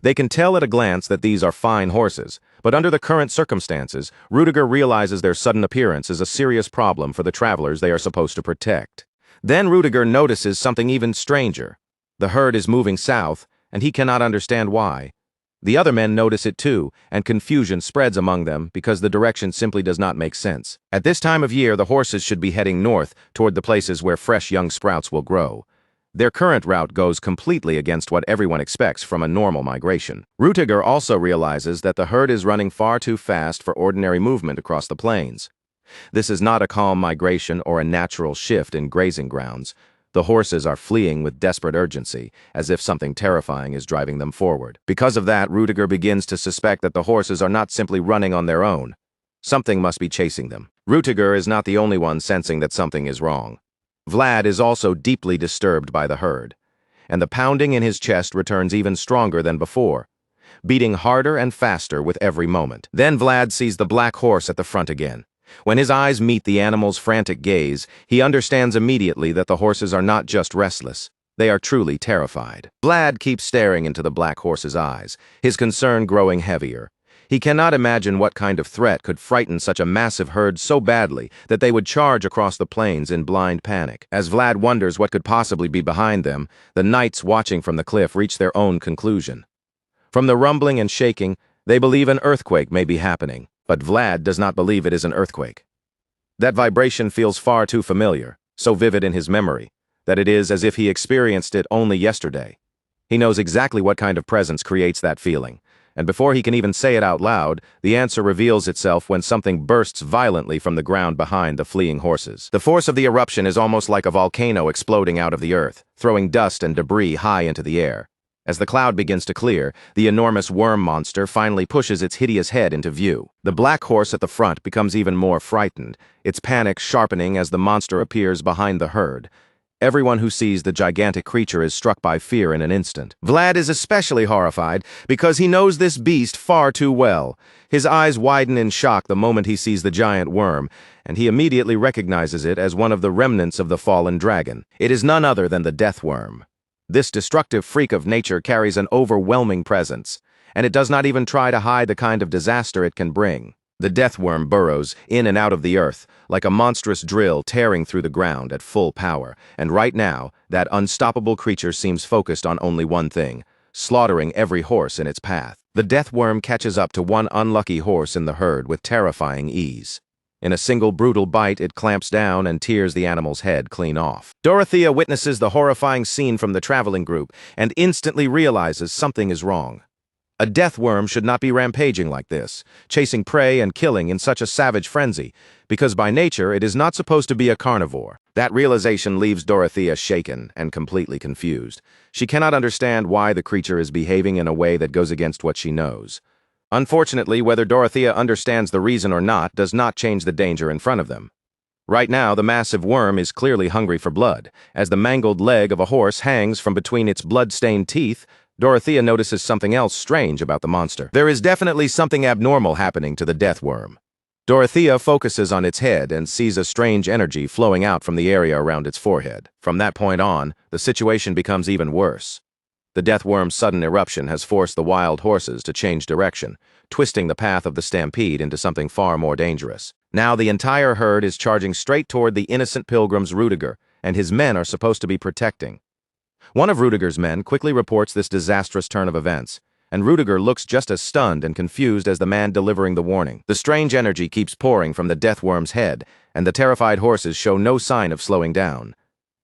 They can tell at a glance that these are fine horses, but under the current circumstances, Rudiger realizes their sudden appearance is a serious problem for the travelers they are supposed to protect. Then Rudiger notices something even stranger. The herd is moving south, and he cannot understand why. The other men notice it too, and confusion spreads among them because the direction simply does not make sense. At this time of year, the horses should be heading north toward the places where fresh young sprouts will grow. Their current route goes completely against what everyone expects from a normal migration. Rudiger also realizes that the herd is running far too fast for ordinary movement across the plains. This is not a calm migration or a natural shift in grazing grounds. The horses are fleeing with desperate urgency, as if something terrifying is driving them forward. Because of that, Rudiger begins to suspect that the horses are not simply running on their own. Something must be chasing them. Rudiger is not the only one sensing that something is wrong. Vlad is also deeply disturbed by the herd, and the pounding in his chest returns even stronger than before, beating harder and faster with every moment. Then Vlad sees the black horse at the front again. When his eyes meet the animal's frantic gaze, he understands immediately that the horses are not just restless. They are truly terrified. Vlad keeps staring into the black horse's eyes, his concern growing heavier. He cannot imagine what kind of threat could frighten such a massive herd so badly that they would charge across the plains in blind panic. As Vlad wonders what could possibly be behind them, the knights watching from the cliff reach their own conclusion. From the rumbling and shaking, they believe an earthquake may be happening. But Vlad does not believe it is an earthquake. That vibration feels far too familiar, so vivid in his memory, that it is as if he experienced it only yesterday. He knows exactly what kind of presence creates that feeling, and before he can even say it out loud, the answer reveals itself when something bursts violently from the ground behind the fleeing horses. The force of the eruption is almost like a volcano exploding out of the earth, throwing dust and debris high into the air. As the cloud begins to clear, the enormous worm monster finally pushes its hideous head into view. The black horse at the front becomes even more frightened, its panic sharpening as the monster appears behind the herd. Everyone who sees the gigantic creature is struck by fear in an instant. Vlad is especially horrified because he knows this beast far too well. His eyes widen in shock the moment he sees the giant worm, and he immediately recognizes it as one of the remnants of the fallen dragon. It is none other than the death worm. This destructive freak of nature carries an overwhelming presence, and it does not even try to hide the kind of disaster it can bring. The deathworm burrows in and out of the earth, like a monstrous drill tearing through the ground at full power, and right now, that unstoppable creature seems focused on only one thing: slaughtering every horse in its path. The deathworm catches up to one unlucky horse in the herd with terrifying ease. In a single brutal bite, it clamps down and tears the animal's head clean off. Dorothea witnesses the horrifying scene from the traveling group and instantly realizes something is wrong. A death worm should not be rampaging like this, chasing prey and killing in such a savage frenzy, because by nature it is not supposed to be a carnivore. That realization leaves Dorothea shaken and completely confused. She cannot understand why the creature is behaving in a way that goes against what she knows. Unfortunately, whether Dorothea understands the reason or not does not change the danger in front of them. Right now, the massive worm is clearly hungry for blood. As the mangled leg of a horse hangs from between its blood-stained teeth, Dorothea notices something else strange about the monster. There is definitely something abnormal happening to the death worm. Dorothea focuses on its head and sees a strange energy flowing out from the area around its forehead. From that point on, the situation becomes even worse. The death worm's sudden eruption has forced the wild horses to change direction, twisting the path of the stampede into something far more dangerous. Now the entire herd is charging straight toward the innocent pilgrims Rudiger, and his men are supposed to be protecting. One of Rudiger's men quickly reports this disastrous turn of events, and Rudiger looks just as stunned and confused as the man delivering the warning. The strange energy keeps pouring from the death worm's head, and the terrified horses show no sign of slowing down.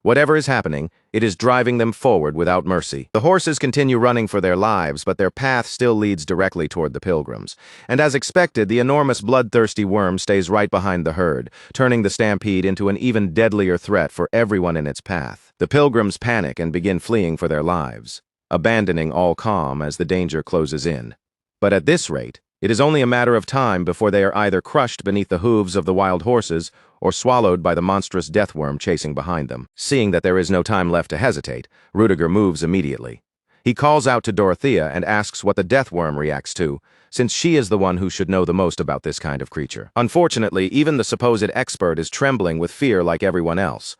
Whatever is happening, it is driving them forward without mercy. The horses continue running for their lives, but their path still leads directly toward the pilgrims. And as expected, the enormous bloodthirsty worm stays right behind the herd, turning the stampede into an even deadlier threat for everyone in its path. The pilgrims panic and begin fleeing for their lives, abandoning all calm as the danger closes in. But at this rate, it is only a matter of time before they are either crushed beneath the hooves of the wild horses or swallowed by the monstrous deathworm chasing behind them. Seeing that there is no time left to hesitate, Rudiger moves immediately. He calls out to Dorothea and asks what the deathworm reacts to, since she is the one who should know the most about this kind of creature. Unfortunately, even the supposed expert is trembling with fear like everyone else.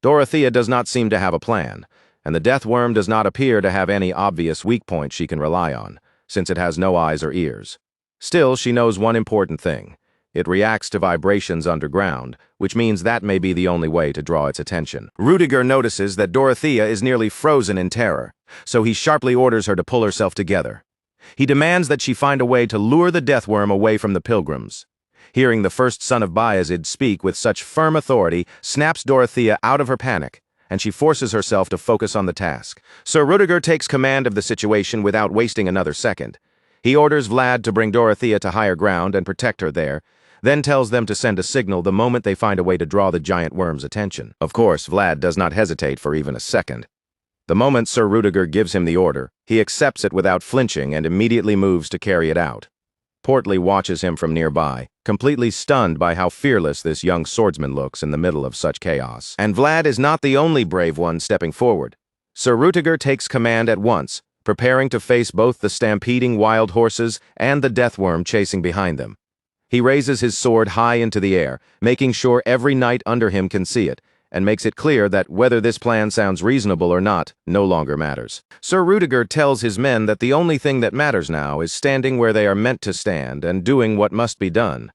Dorothea does not seem to have a plan, and the deathworm does not appear to have any obvious weak point she can rely on, since it has no eyes or ears. Still, she knows one important thing. It reacts to vibrations underground, which means that may be the only way to draw its attention. Rudiger notices that Dorothea is nearly frozen in terror, so he sharply orders her to pull herself together. He demands that she find a way to lure the deathworm away from the pilgrims. Hearing the first son of Bayezid speak with such firm authority snaps Dorothea out of her panic, and she forces herself to focus on the task. Sir Rudiger takes command of the situation without wasting another second. He orders Vlad to bring Dorothea to higher ground and protect her there, then tells them to send a signal the moment they find a way to draw the giant worm's attention. Of course, Vlad does not hesitate for even a second. The moment Sir Rudiger gives him the order, he accepts it without flinching and immediately moves to carry it out. Portly watches him from nearby, completely stunned by how fearless this young swordsman looks in the middle of such chaos. And Vlad is not the only brave one stepping forward. Sir Rudiger takes command at once, preparing to face both the stampeding wild horses and the deathworm chasing behind them. He raises his sword high into the air, making sure every knight under him can see it, and makes it clear that whether this plan sounds reasonable or not no longer matters. Sir Rudiger tells his men that the only thing that matters now is standing where they are meant to stand and doing what must be done.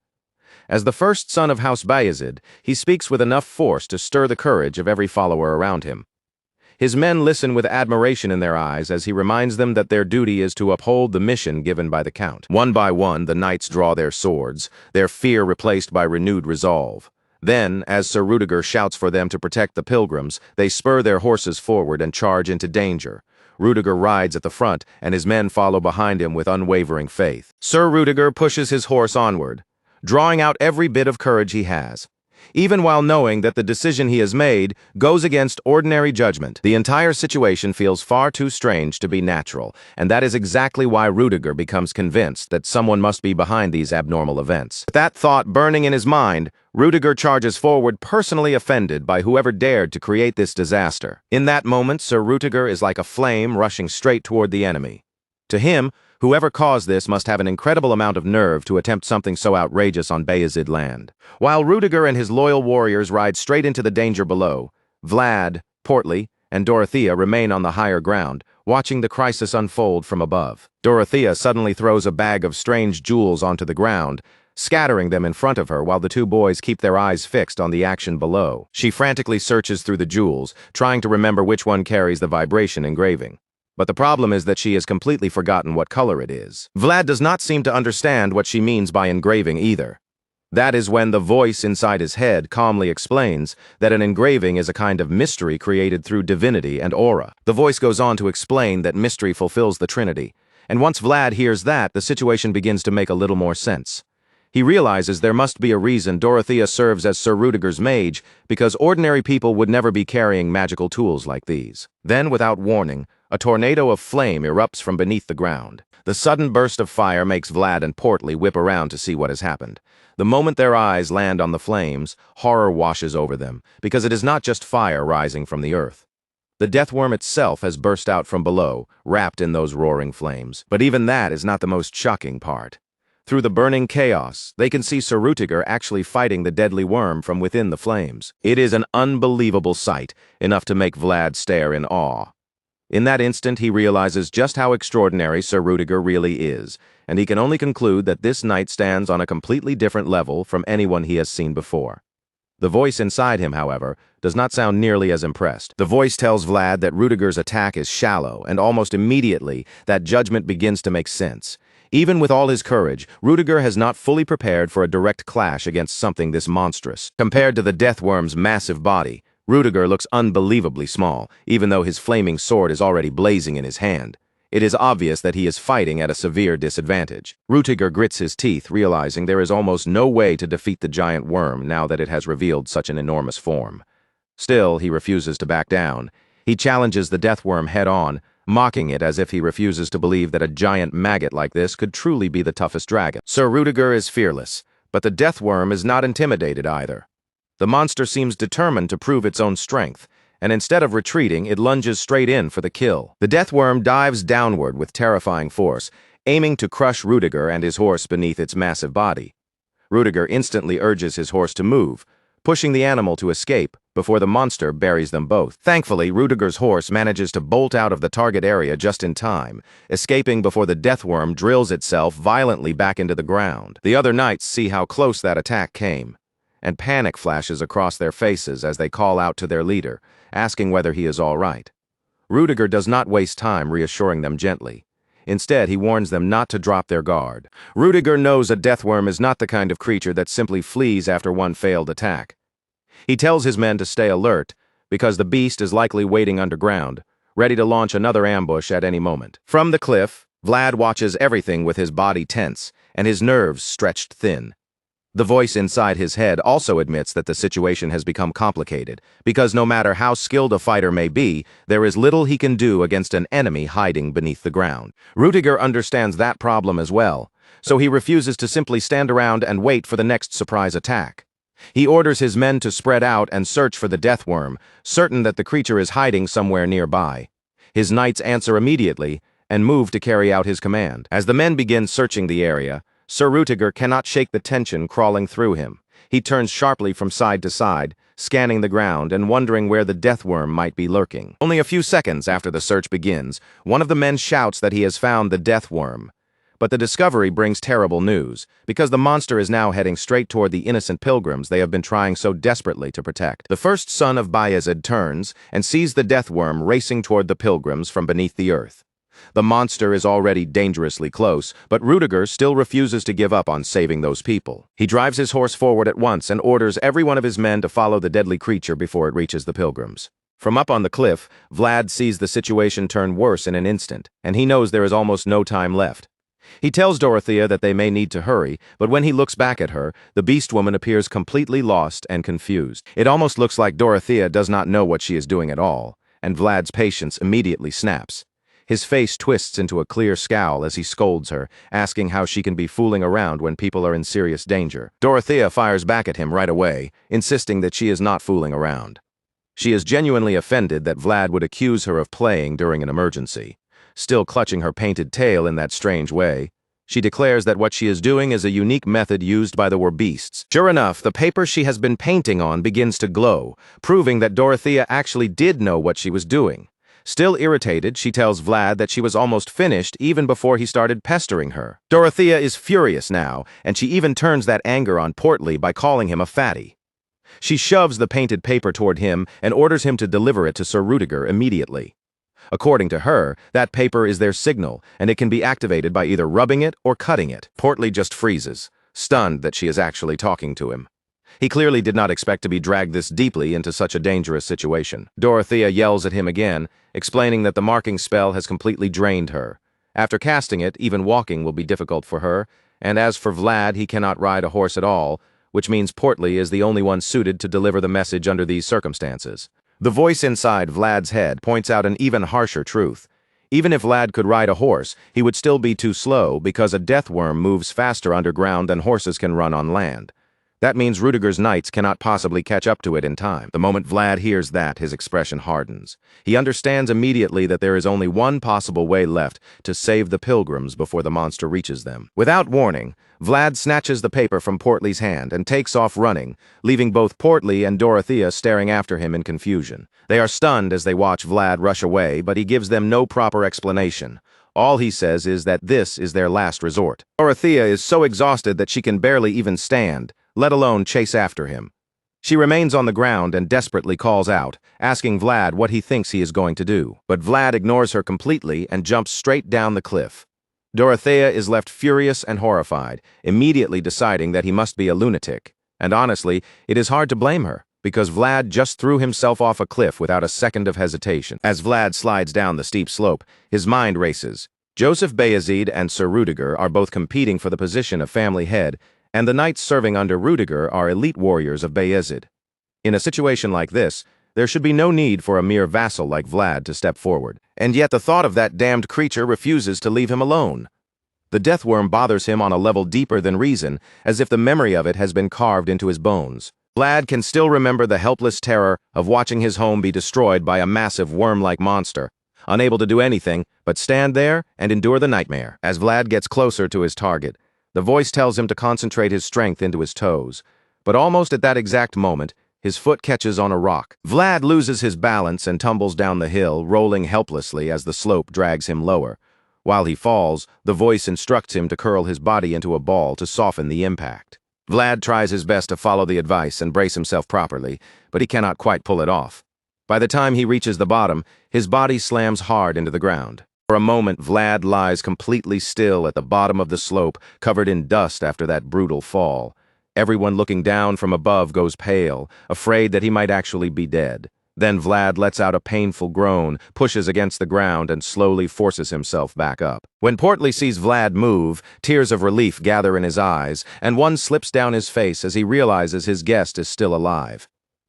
As the first son of House Bayezid, he speaks with enough force to stir the courage of every follower around him. His men listen with admiration in their eyes as he reminds them that their duty is to uphold the mission given by the Count. One by one, the knights draw their swords, their fear replaced by renewed resolve. Then, as Sir Rudiger shouts for them to protect the pilgrims, they spur their horses forward and charge into danger. Rudiger rides at the front, and his men follow behind him with unwavering faith. Sir Rudiger pushes his horse onward, drawing out every bit of courage he has, even while knowing that the decision he has made goes against ordinary judgment. The entire situation feels far too strange to be natural, and that is exactly why Rudiger becomes convinced that someone must be behind these abnormal events. With that thought burning in his mind, Rudiger charges forward, personally offended by whoever dared to create this disaster. In that moment, Sir Rudiger is like a flame rushing straight toward the enemy. To him, whoever caused this must have an incredible amount of nerve to attempt something so outrageous on Bayezid land. While Rudiger and his loyal warriors ride straight into the danger below, Vlad, Portly, and Dorothea remain on the higher ground, watching the crisis unfold from above. Dorothea suddenly throws a bag of strange jewels onto the ground, scattering them in front of her while the two boys keep their eyes fixed on the action below. She frantically searches through the jewels, trying to remember which one carries the vibration engraving. But the problem is that she has completely forgotten what color it is. Vlad does not seem to understand what she means by engraving either. That is when the voice inside his head calmly explains that an engraving is a kind of mystery created through divinity and aura. The voice goes on to explain that mystery fulfills the Trinity, and once Vlad hears that, the situation begins to make a little more sense. He realizes there must be a reason Dorothea serves as Sir Rudiger's mage, because ordinary people would never be carrying magical tools like these. Then, without warning, a tornado of flame erupts from beneath the ground. The sudden burst of fire makes Vlad and Portly whip around to see what has happened. The moment their eyes land on the flames, horror washes over them, because it is not just fire rising from the earth. The deathworm itself has burst out from below, wrapped in those roaring flames. But even that is not the most shocking part. Through the burning chaos, they can see Sir Rudiger actually fighting the deadly worm from within the flames. It is an unbelievable sight, enough to make Vlad stare in awe. In that instant, he realizes just how extraordinary Sir Rudiger really is, and he can only conclude that this knight stands on a completely different level from anyone he has seen before. The voice inside him, however, does not sound nearly as impressed. The voice tells Vlad that Rudiger's attack is shallow, and almost immediately, that judgment begins to make sense. Even with all his courage, Rudiger has not fully prepared for a direct clash against something this monstrous. Compared to the deathworm's massive body, Rudiger looks unbelievably small, even though his flaming sword is already blazing in his hand. It is obvious that he is fighting at a severe disadvantage. Rudiger grits his teeth, realizing there is almost no way to defeat the giant worm now that it has revealed such an enormous form. Still, he refuses to back down. He challenges the deathworm head-on, mocking it as if he refuses to believe that a giant maggot like this could truly be the toughest dragon. Sir Rudiger is fearless, but the deathworm is not intimidated either. The monster seems determined to prove its own strength, and instead of retreating, it lunges straight in for the kill. The deathworm dives downward with terrifying force, aiming to crush Rudiger and his horse beneath its massive body. Rudiger instantly urges his horse to move, pushing the animal to escape before the monster buries them both. Thankfully, Rudiger's horse manages to bolt out of the target area just in time, escaping before the deathworm drills itself violently back into the ground. The other knights see how close that attack came, and panic flashes across their faces as they call out to their leader, asking whether he is all right. Rudiger does not waste time reassuring them gently. Instead, he warns them not to drop their guard. Rudiger knows a deathworm is not the kind of creature that simply flees after one failed attack. He tells his men to stay alert, because the beast is likely waiting underground, ready to launch another ambush at any moment. From the cliff, Vlad watches everything with his body tense and his nerves stretched thin. The voice inside his head also admits that the situation has become complicated, because no matter how skilled a fighter may be, there is little he can do against an enemy hiding beneath the ground. Rudiger understands that problem as well, so he refuses to simply stand around and wait for the next surprise attack. He orders his men to spread out and search for the deathworm, certain that the creature is hiding somewhere nearby. His knights answer immediately and move to carry out his command. As the men begin searching the area, Sir Rudiger cannot shake the tension crawling through him. He turns sharply from side to side, scanning the ground and wondering where the deathworm might be lurking. Only a few seconds after the search begins, one of the men shouts that he has found the deathworm. But the discovery brings terrible news, because the monster is now heading straight toward the innocent pilgrims they have been trying so desperately to protect. The first son of Bayezid turns and sees the deathworm racing toward the pilgrims from beneath the earth. The monster is already dangerously close, but Rudiger still refuses to give up on saving those people. He drives his horse forward at once and orders every one of his men to follow the deadly creature before it reaches the pilgrims. From up on the cliff, Vlad sees the situation turn worse in an instant, and he knows there is almost no time left. He tells Dorothea that they may need to hurry, but when he looks back at her, the beast woman appears completely lost and confused. It almost looks like Dorothea does not know what she is doing at all, and Vlad's patience immediately snaps. His face twists into a clear scowl as he scolds her, asking how she can be fooling around when people are in serious danger. Dorothea fires back at him right away, insisting that she is not fooling around. She is genuinely offended that Vlad would accuse her of playing during an emergency. Still clutching her painted tail in that strange way, she declares that what she is doing is a unique method used by the Warbeasts. Sure enough, the paper she has been painting on begins to glow, proving that Dorothea actually did know what she was doing. Still irritated, she tells Vlad that she was almost finished even before he started pestering her. Dorothea is furious now, and she even turns that anger on Portly by calling him a fatty. She shoves the painted paper toward him and orders him to deliver it to Sir Rudiger immediately. According to her, that paper is their signal, and it can be activated by either rubbing it or cutting it. Portly just freezes, stunned that she is actually talking to him. He clearly did not expect to be dragged this deeply into such a dangerous situation. Dorothea yells at him again, explaining that the marking spell has completely drained her. After casting it, even walking will be difficult for her, and as for Vlad, he cannot ride a horse at all, which means Portly is the only one suited to deliver the message under these circumstances. The voice inside Vlad's head points out an even harsher truth. Even if Vlad could ride a horse, he would still be too slow because a deathworm moves faster underground than horses can run on land. That means Rudiger's knights cannot possibly catch up to it in time. The moment Vlad hears that, his expression hardens. He understands immediately that there is only one possible way left to save the pilgrims before the monster reaches them. Without warning, Vlad snatches the paper from Portly's hand and takes off running, leaving both Portly and Dorothea staring after him in confusion. They are stunned as they watch Vlad rush away, but he gives them no proper explanation. All he says is that this is their last resort. Dorothea is so exhausted that she can barely even stand, let alone chase after him. She remains on the ground and desperately calls out, asking Vlad what he thinks he is going to do. But Vlad ignores her completely and jumps straight down the cliff. Dorothea is left furious and horrified, immediately deciding that he must be a lunatic. And honestly, it is hard to blame her, because Vlad just threw himself off a cliff without a second of hesitation. As Vlad slides down the steep slope, his mind races. Joseph Bayezid and Sir Rudiger are both competing for the position of family head, and the knights serving under Rudiger are elite warriors of Bayezid. In a situation like this, there should be no need for a mere vassal like Vlad to step forward. And yet the thought of that damned creature refuses to leave him alone. The deathworm bothers him on a level deeper than reason, as if the memory of it has been carved into his bones. Vlad can still remember the helpless terror of watching his home be destroyed by a massive worm-like monster, unable to do anything but stand there and endure the nightmare. As Vlad gets closer to his target, the voice tells him to concentrate his strength into his toes. But almost at that exact moment, his foot catches on a rock. Vlad loses his balance and tumbles down the hill, rolling helplessly as the slope drags him lower. While he falls, the voice instructs him to curl his body into a ball to soften the impact. Vlad tries his best to follow the advice and brace himself properly, but he cannot quite pull it off. By the time he reaches the bottom, his body slams hard into the ground. For a moment, Vlad lies completely still at the bottom of the slope, covered in dust after that brutal fall. Everyone looking down from above goes pale, afraid that he might actually be dead. Then Vlad lets out a painful groan, pushes against the ground, and slowly forces himself back up. When Portly sees Vlad move, tears of relief gather in his eyes, and one slips down his face as he realizes his guest is still alive.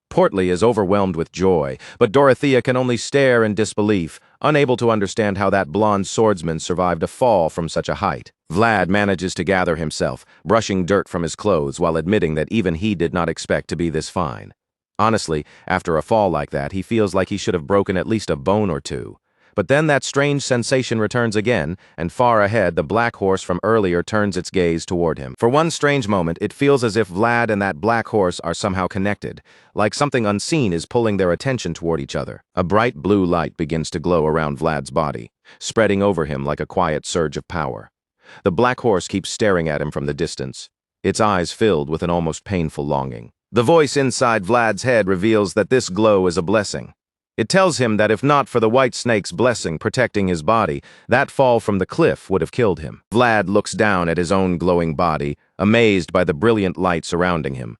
Portly is overwhelmed with joy, but Dorothea can only stare in disbelief, unable to understand how that blonde swordsman survived a fall from such a height. Vlad manages to gather himself, brushing dirt from his clothes while admitting that even he did not expect to be this fine. Honestly, after a fall like that, he feels like he should have broken at least a bone or two. But then that strange sensation returns again, and far ahead, the black horse from earlier turns its gaze toward him. For one strange moment, it feels as if Vlad and that black horse are somehow connected, like something unseen is pulling their attention toward each other. A bright blue light begins to glow around Vlad's body, spreading over him like a quiet surge of power. The black horse keeps staring at him from the distance, its eyes filled with an almost painful longing. The voice inside Vlad's head reveals that this glow is a blessing. It tells him that if not for the white snake's blessing protecting his body, that fall from the cliff would have killed him. Vlad looks down at his own glowing body, amazed by the brilliant light surrounding him.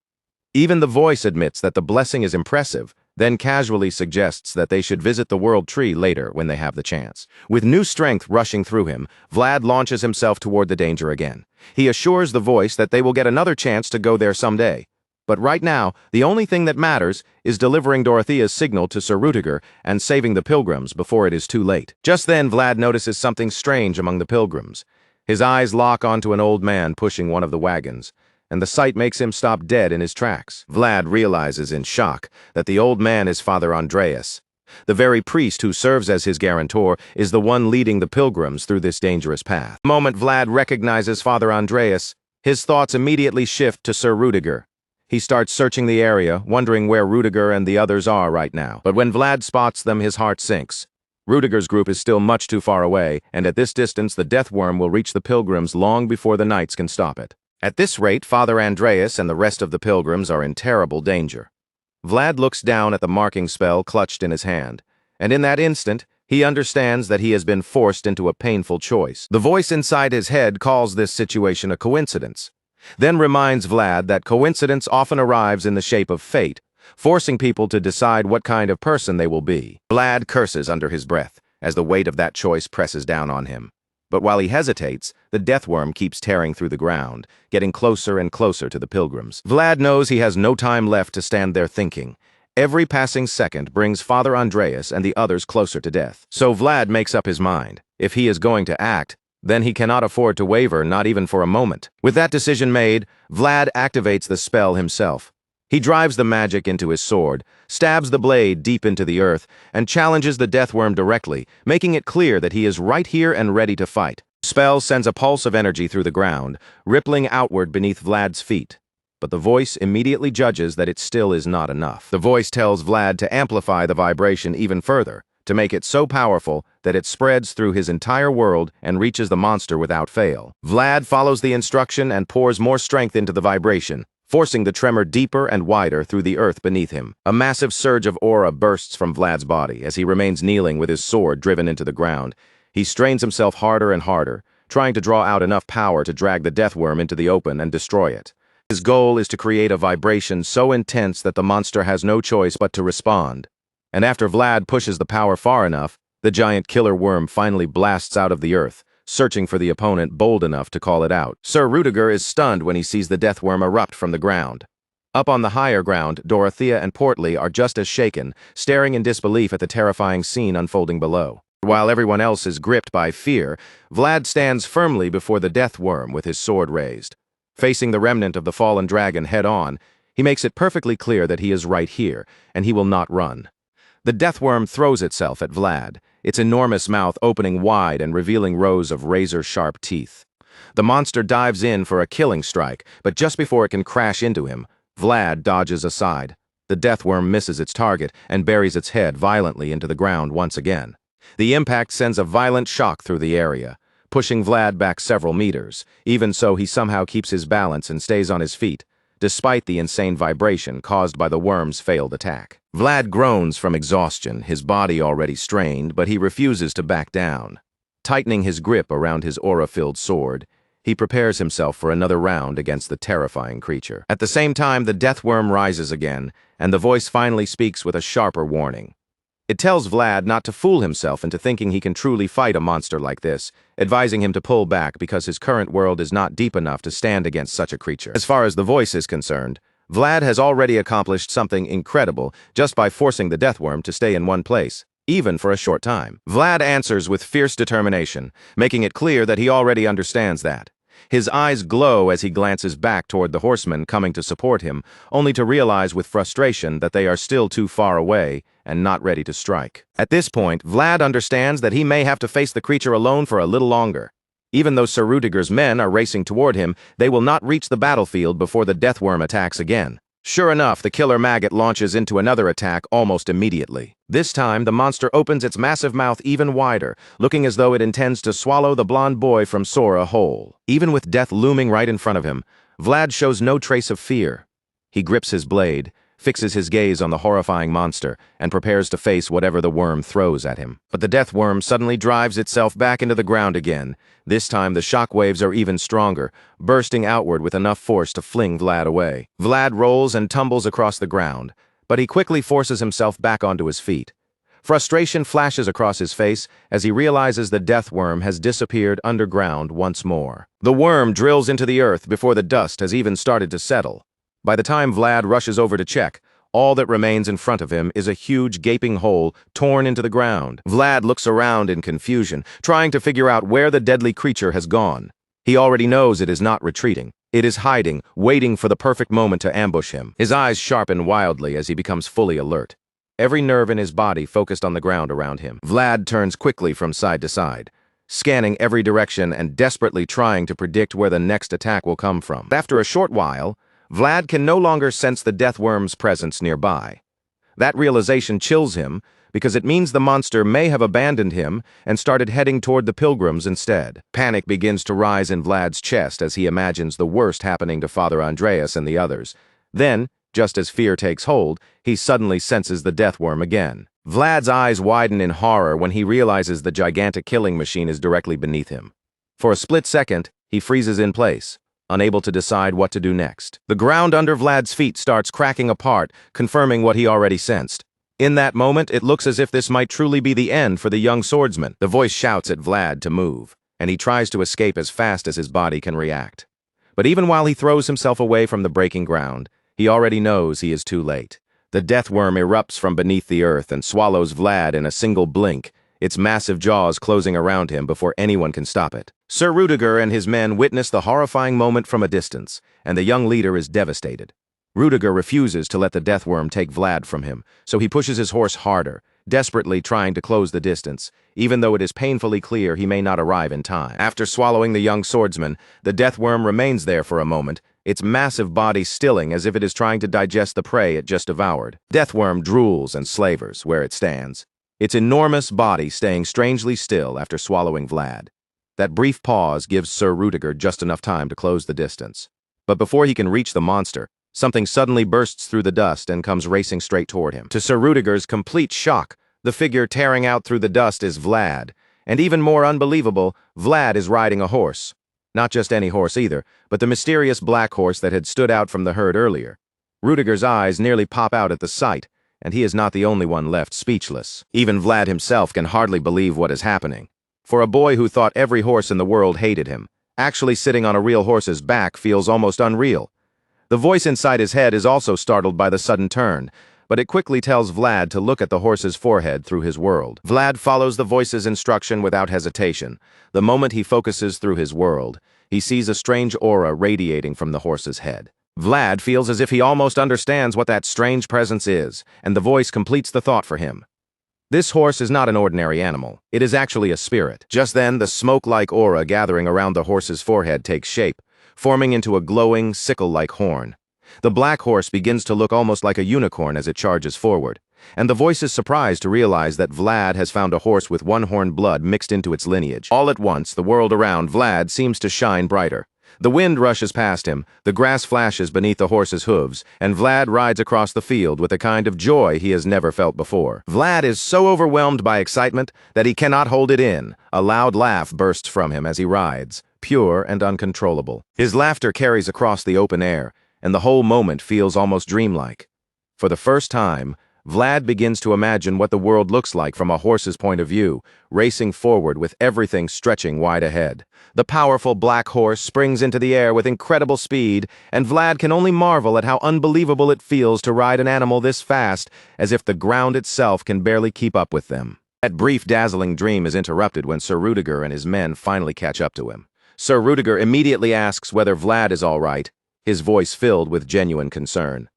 Even the voice admits that the blessing is impressive, then casually suggests that they should visit the World Tree later when they have the chance. With new strength rushing through him, Vlad launches himself toward the danger again. He assures the voice that they will get another chance to go there someday. But right now, the only thing that matters is delivering Dorothea's signal to Sir Rudiger and saving the pilgrims before it is too late. Just then, Vlad notices something strange among the pilgrims. His eyes lock onto an old man pushing one of the wagons, and the sight makes him stop dead in his tracks. Vlad realizes in shock that the old man is Father Andreas. The very priest who serves as his guarantor is the one leading the pilgrims through this dangerous path. The moment Vlad recognizes Father Andreas, his thoughts immediately shift to Sir Rudiger. He starts searching the area, wondering where Rudiger and the others are right now. But when Vlad spots them, his heart sinks. Rudiger's group is still much too far away, and at this distance, the death worm will reach the pilgrims long before the knights can stop it. At this rate, Father Andreas and the rest of the pilgrims are in terrible danger. Vlad looks down at the marking spell clutched in his hand, and in that instant, he understands that he has been forced into a painful choice. The voice inside his head calls this situation a coincidence, then reminds Vlad that coincidence often arrives in the shape of fate, forcing people to decide what kind of person they will be. Vlad curses under his breath as the weight of that choice presses down on him. But while he hesitates, the deathworm keeps tearing through the ground, getting closer and closer to the pilgrims. Vlad knows he has no time left to stand there thinking. Every passing second brings Father Andreas and the others closer to death. So Vlad makes up his mind. If he is going to act, then he cannot afford to waver, not even for a moment. With that decision made, Vlad activates the spell himself. He drives the magic into his sword, stabs the blade deep into the earth, and challenges the deathworm directly, making it clear that he is right here and ready to fight. The spell sends a pulse of energy through the ground, rippling outward beneath Vlad's feet. But the voice immediately judges that it still is not enough. The voice tells Vlad to amplify the vibration even further, to make it so powerful that it spreads through his entire world and reaches the monster without fail. Vlad follows the instruction and pours more strength into the vibration, forcing the tremor deeper and wider through the earth beneath him. A massive surge of aura bursts from Vlad's body as he remains kneeling with his sword driven into the ground. He strains himself harder and harder, trying to draw out enough power to drag the deathworm into the open and destroy it. His goal is to create a vibration so intense that the monster has no choice but to respond. And after Vlad pushes the power far enough, the giant killer worm finally blasts out of the earth, searching for the opponent bold enough to call it out. Sir Rudiger is stunned when he sees the deathworm erupt from the ground. Up on the higher ground, Dorothea and Portly are just as shaken, staring in disbelief at the terrifying scene unfolding below. While everyone else is gripped by fear, Vlad stands firmly before the deathworm with his sword raised. Facing the remnant of the fallen dragon head-on, He makes it perfectly clear that he is right here, and he will not run. The deathworm throws itself at Vlad, its enormous mouth opening wide and revealing rows of razor-sharp teeth. The monster dives in for a killing strike, but just before it can crash into him, Vlad dodges aside. The deathworm misses its target and buries its head violently into the ground once again. The impact sends a violent shock through the area, pushing Vlad back several meters. Even so, he somehow keeps his balance and stays on his feet, despite the insane vibration caused by the worm's failed attack. Vlad groans from exhaustion, his body already strained, but he refuses to back down. Tightening his grip around his aura-filled sword, he prepares himself for another round against the terrifying creature. At the same time, the deathworm rises again, and the voice finally speaks with a sharper warning. It tells Vlad not to fool himself into thinking he can truly fight a monster like this, advising him to pull back because his current world is not deep enough to stand against such a creature. As far as the voice is concerned, Vlad has already accomplished something incredible just by forcing the deathworm to stay in one place, even for a short time. Vlad answers with fierce determination, making it clear that he already understands that. His eyes glow as he glances back toward the horsemen coming to support him, only to realize with frustration that they are still too far away and not ready to strike. At this point, Vlad understands that he may have to face the creature alone for a little longer. Even though Sir Rudiger's men are racing toward him, they will not reach the battlefield before the deathworm attacks again. Sure enough, the killer maggot launches into another attack almost immediately. This time, the monster opens its massive mouth even wider, looking as though it intends to swallow the blonde boy from Sora whole. Even with death looming right in front of him, Vlad shows no trace of fear. He grips his blade, fixes his gaze on the horrifying monster, and prepares to face whatever the worm throws at him. But the death worm suddenly drives itself back into the ground again. This time the shockwaves are even stronger, bursting outward with enough force to fling Vlad away. Vlad rolls and tumbles across the ground, but he quickly forces himself back onto his feet. Frustration flashes across his face as he realizes the death worm has disappeared underground once more. The worm drills into the earth before the dust has even started to settle. By the time Vlad rushes over to check, all that remains in front of him is a huge gaping hole torn into the ground. Vlad looks around in confusion, trying to figure out where the deadly creature has gone. He already knows it is not retreating. It is hiding, waiting for the perfect moment to ambush him. His eyes sharpen wildly as he becomes fully alert. Every nerve in his body focused on the ground around him. Vlad turns quickly from side to side, scanning every direction and desperately trying to predict where the next attack will come from. After a short while, Vlad can no longer sense the deathworm's presence nearby. That realization chills him because it means the monster may have abandoned him and started heading toward the pilgrims instead. Panic begins to rise in Vlad's chest as he imagines the worst happening to Father Andreas and the others. Then, just as fear takes hold, he suddenly senses the deathworm again. Vlad's eyes widen in horror when he realizes the gigantic killing machine is directly beneath him. For a split second, he freezes in place, unable to decide what to do next. The ground under Vlad's feet starts cracking apart, confirming what he already sensed. In that moment, it looks as if this might truly be the end for the young swordsman. The voice shouts at Vlad to move, and he tries to escape as fast as his body can react. But even while he throws himself away from the breaking ground, he already knows he is too late. The deathworm erupts from beneath the earth and swallows Vlad in a single blink, its massive jaws closing around him before anyone can stop it. Sir Rudiger and his men witness the horrifying moment from a distance, and the young leader is devastated. Rudiger refuses to let the deathworm take Vlad from him, so he pushes his horse harder, desperately trying to close the distance, even though it is painfully clear he may not arrive in time. After swallowing the young swordsman, the deathworm remains there for a moment, its massive body stilling as if it is trying to digest the prey it just devoured. Deathworm drools and slavers where it stands, its enormous body staying strangely still after swallowing Vlad. That brief pause gives Sir Rudiger just enough time to close the distance. But before he can reach the monster, something suddenly bursts through the dust and comes racing straight toward him. To Sir Rudiger's complete shock, the figure tearing out through the dust is Vlad. And even more unbelievable, Vlad is riding a horse. Not just any horse either, but the mysterious black horse that had stood out from the herd earlier. Rudiger's eyes nearly pop out at the sight, and he is not the only one left speechless. Even Vlad himself can hardly believe what is happening. For a boy who thought every horse in the world hated him, actually sitting on a real horse's back feels almost unreal. The voice inside his head is also startled by the sudden turn, but it quickly tells Vlad to look at the horse's forehead through his world. Vlad follows the voice's instruction without hesitation. The moment he focuses through his world, he sees a strange aura radiating from the horse's head. Vlad feels as if he almost understands what that strange presence is, and the voice completes the thought for him. This horse is not an ordinary animal. It is actually a spirit. Just then, the smoke-like aura gathering around the horse's forehead takes shape, forming into a glowing, sickle-like horn. The black horse begins to look almost like a unicorn as it charges forward, and the voice is surprised to realize that Vlad has found a horse with one-horn blood mixed into its lineage. All at once, the world around Vlad seems to shine brighter. The wind rushes past him, the grass flashes beneath the horse's hooves, and Vlad rides across the field with a kind of joy he has never felt before. Vlad is so overwhelmed by excitement that he cannot hold it in. A loud laugh bursts from him as he rides, pure and uncontrollable. His laughter carries across the open air, and the whole moment feels almost dreamlike. For the first time, Vlad begins to imagine what the world looks like from a horse's point of view, racing forward with everything stretching wide ahead. The powerful black horse springs into the air with incredible speed, and Vlad can only marvel at how unbelievable it feels to ride an animal this fast, as if the ground itself can barely keep up with them. That brief, dazzling dream is interrupted when Sir Rudiger and his men finally catch up to him. Sir Rudiger immediately asks whether Vlad is all right, his voice filled with genuine concern.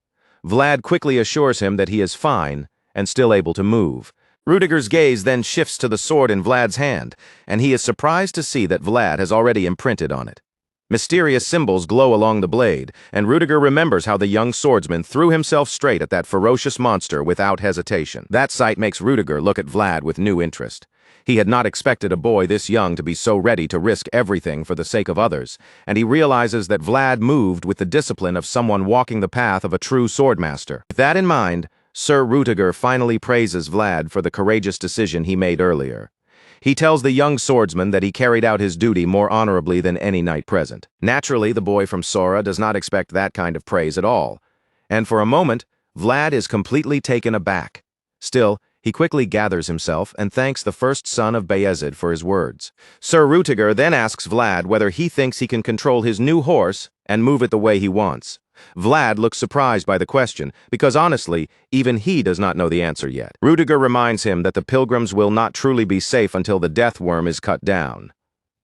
Vlad quickly assures him that he is fine and still able to move. Rudiger's gaze then shifts to the sword in Vlad's hand, and he is surprised to see that Vlad has already imprinted on it. Mysterious symbols glow along the blade, and Rudiger remembers how the young swordsman threw himself straight at that ferocious monster without hesitation. That sight makes Rudiger look at Vlad with new interest. He had not expected a boy this young to be so ready to risk everything for the sake of others, and he realizes that Vlad moved with the discipline of someone walking the path of a true swordmaster. With that in mind, Sir Rudiger finally praises Vlad for the courageous decision he made earlier. He tells the young swordsman that he carried out his duty more honorably than any knight present. Naturally, the boy from Sora does not expect that kind of praise at all, and for a moment, Vlad is completely taken aback. Still, he quickly gathers himself and thanks the first son of Bayezid for his words. Sir Rudiger then asks Vlad whether he thinks he can control his new horse and move it the way he wants. Vlad looks surprised by the question, because honestly, even he does not know the answer yet. Rudiger reminds him that the pilgrims will not truly be safe until the death worm is cut down.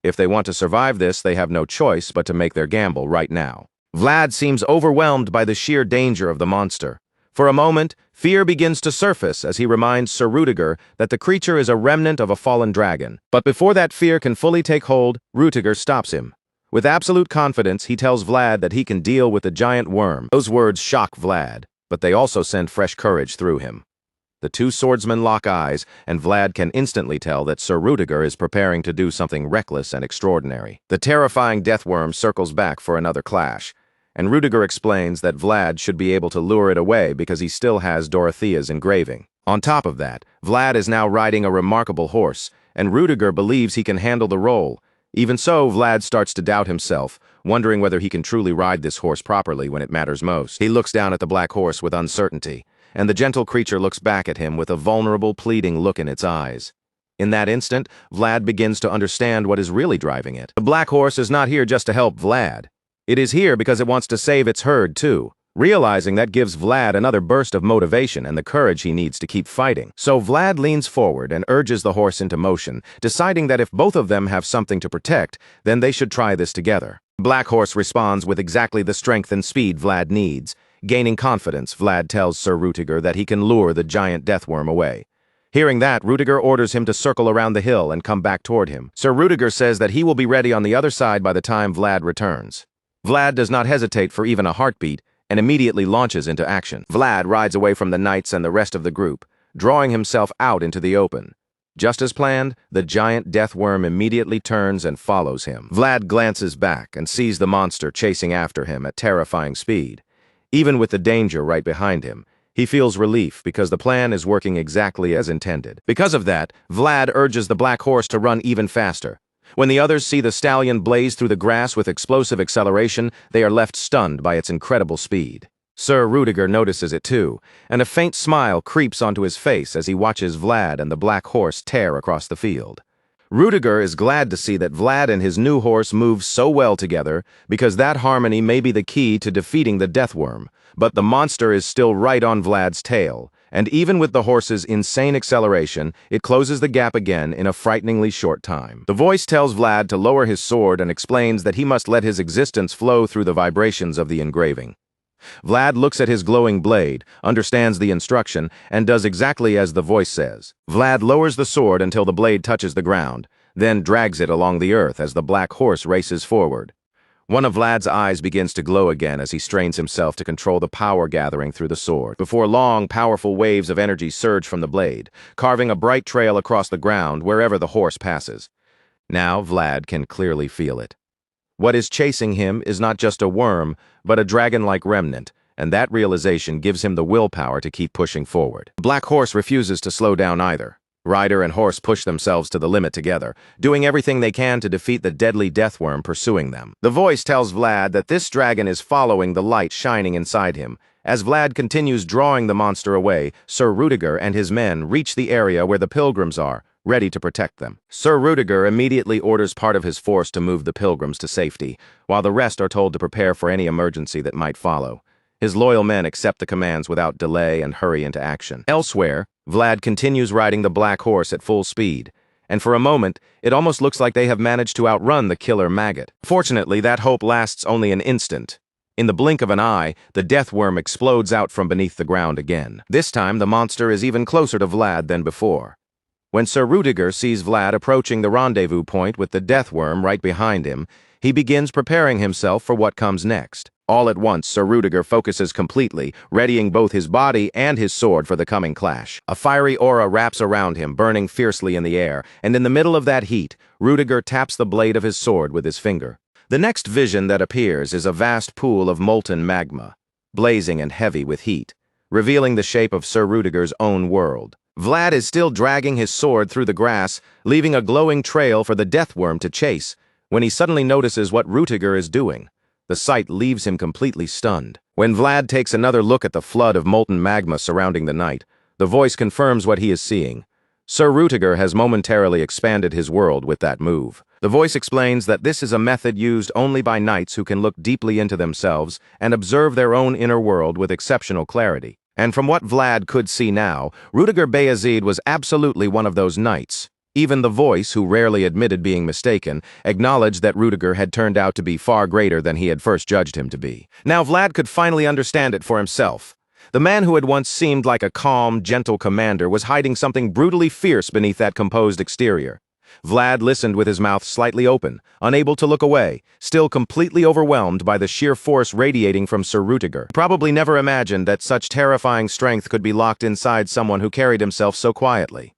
If they want to survive this, they have no choice but to make their gamble right now. Vlad seems overwhelmed by the sheer danger of the monster. For a moment, fear begins to surface as he reminds Sir Rudiger that the creature is a remnant of a fallen dragon. But before that fear can fully take hold, Rudiger stops him. With absolute confidence, he tells Vlad that he can deal with the giant worm. Those words shock Vlad, but they also send fresh courage through him. The two swordsmen lock eyes, and Vlad can instantly tell that Sir Rudiger is preparing to do something reckless and extraordinary. The terrifying death worm circles back for another clash, and Rudiger explains that Vlad should be able to lure it away because he still has Dorothea's engraving. On top of that, Vlad is now riding a remarkable horse, and Rudiger believes he can handle the role. Even so, Vlad starts to doubt himself, wondering whether he can truly ride this horse properly when it matters most. He looks down at the black horse with uncertainty, and the gentle creature looks back at him with a vulnerable, pleading look in its eyes. In that instant, Vlad begins to understand what is really driving it. The black horse is not here just to help Vlad. It is here because it wants to save its herd, too. Realizing that gives Vlad another burst of motivation and the courage he needs to keep fighting. So Vlad leans forward and urges the horse into motion, deciding that if both of them have something to protect, then they should try this together. Black Horse responds with exactly the strength and speed Vlad needs. Gaining confidence, Vlad tells Sir Rudiger that he can lure the giant deathworm away. Hearing that, Rudiger orders him to circle around the hill and come back toward him. Sir Rudiger says that he will be ready on the other side by the time Vlad returns. Vlad does not hesitate for even a heartbeat, and immediately launches into action. Vlad rides away from the knights and the rest of the group, drawing himself out into the open. Just as planned, the giant deathworm immediately turns and follows him. Vlad glances back and sees the monster chasing after him at terrifying speed. Even with the danger right behind him, he feels relief because the plan is working exactly as intended. Because of that, Vlad urges the black horse to run even faster. When the others see the stallion blaze through the grass with explosive acceleration, they are left stunned by its incredible speed. Sir Rudiger notices it too, and a faint smile creeps onto his face as he watches Vlad and the black horse tear across the field. Rudiger is glad to see that Vlad and his new horse move so well together, because that harmony may be the key to defeating the deathworm, but the monster is still right on Vlad's tail, and even with the horse's insane acceleration, it closes the gap again in a frighteningly short time. The voice tells Vlad to lower his sword and explains that he must let his existence flow through the vibrations of the engraving. Vlad looks at his glowing blade, understands the instruction, and does exactly as the voice says. Vlad lowers the sword until the blade touches the ground, then drags it along the earth as the black horse races forward. One of Vlad's eyes begins to glow again as he strains himself to control the power gathering through the sword. Before long, powerful waves of energy surge from the blade, carving a bright trail across the ground wherever the horse passes. Now Vlad can clearly feel it. What is chasing him is not just a worm, but a dragon-like remnant, and that realization gives him the willpower to keep pushing forward. The black horse refuses to slow down either. Rider and horse push themselves to the limit together, doing everything they can to defeat the deadly deathworm pursuing them. The voice tells Vlad that this dragon is following the light shining inside him. As Vlad continues drawing the monster away, Sir Rudiger and his men reach the area where the pilgrims are, ready to protect them. Sir Rudiger immediately orders part of his force to move the pilgrims to safety, while the rest are told to prepare for any emergency that might follow. His loyal men accept the commands without delay and hurry into action. Elsewhere, Vlad continues riding the black horse at full speed, and for a moment, it almost looks like they have managed to outrun the killer maggot. Fortunately, that hope lasts only an instant. In the blink of an eye, the deathworm explodes out from beneath the ground again. This time, the monster is even closer to Vlad than before. When Sir Rudiger sees Vlad approaching the rendezvous point with the deathworm right behind him, he begins preparing himself for what comes next. All at once, Sir Rudiger focuses completely, readying both his body and his sword for the coming clash. A fiery aura wraps around him, burning fiercely in the air, and in the middle of that heat, Rudiger taps the blade of his sword with his finger. The next vision that appears is a vast pool of molten magma, blazing and heavy with heat, revealing the shape of Sir Rudiger's own world. Vlad is still dragging his sword through the grass, leaving a glowing trail for the deathworm to chase, when he suddenly notices what Rudiger is doing. The sight leaves him completely stunned. When Vlad takes another look at the flood of molten magma surrounding the knight, the voice confirms what he is seeing. Sir Rudiger has momentarily expanded his world with that move. The voice explains that this is a method used only by knights who can look deeply into themselves and observe their own inner world with exceptional clarity. And from what Vlad could see now, Rudiger Bayezid was absolutely one of those knights. Even the voice, who rarely admitted being mistaken, acknowledged that Rudiger had turned out to be far greater than he had first judged him to be. Now Vlad could finally understand it for himself. The man who had once seemed like a calm, gentle commander was hiding something brutally fierce beneath that composed exterior. Vlad listened with his mouth slightly open, unable to look away, still completely overwhelmed by the sheer force radiating from Sir Rudiger. He probably never imagined that such terrifying strength could be locked inside someone who carried himself so quietly.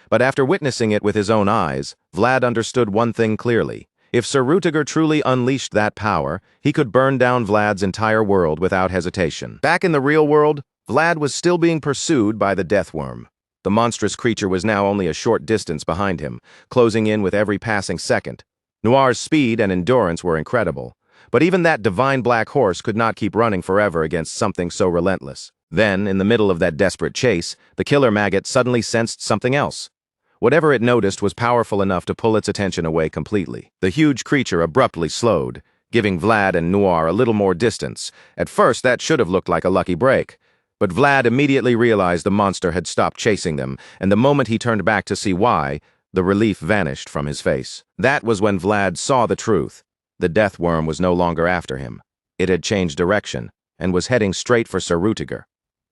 But after witnessing it with his own eyes, Vlad understood one thing clearly. If Sir Rudiger truly unleashed that power, he could burn down Vlad's entire world without hesitation. Back in the real world, Vlad was still being pursued by the deathworm. The monstrous creature was now only a short distance behind him, closing in with every passing second. Noir's speed and endurance were incredible, but even that divine black horse could not keep running forever against something so relentless. Then, in the middle of that desperate chase, the killer maggot suddenly sensed something else. Whatever it noticed was powerful enough to pull its attention away completely. The huge creature abruptly slowed, giving Vlad and Noir a little more distance. At first, that should have looked like a lucky break. But Vlad immediately realized the monster had stopped chasing them, and the moment he turned back to see why, the relief vanished from his face. That was when Vlad saw the truth. The deathworm was no longer after him. It had changed direction, and was heading straight for Sir Rudiger.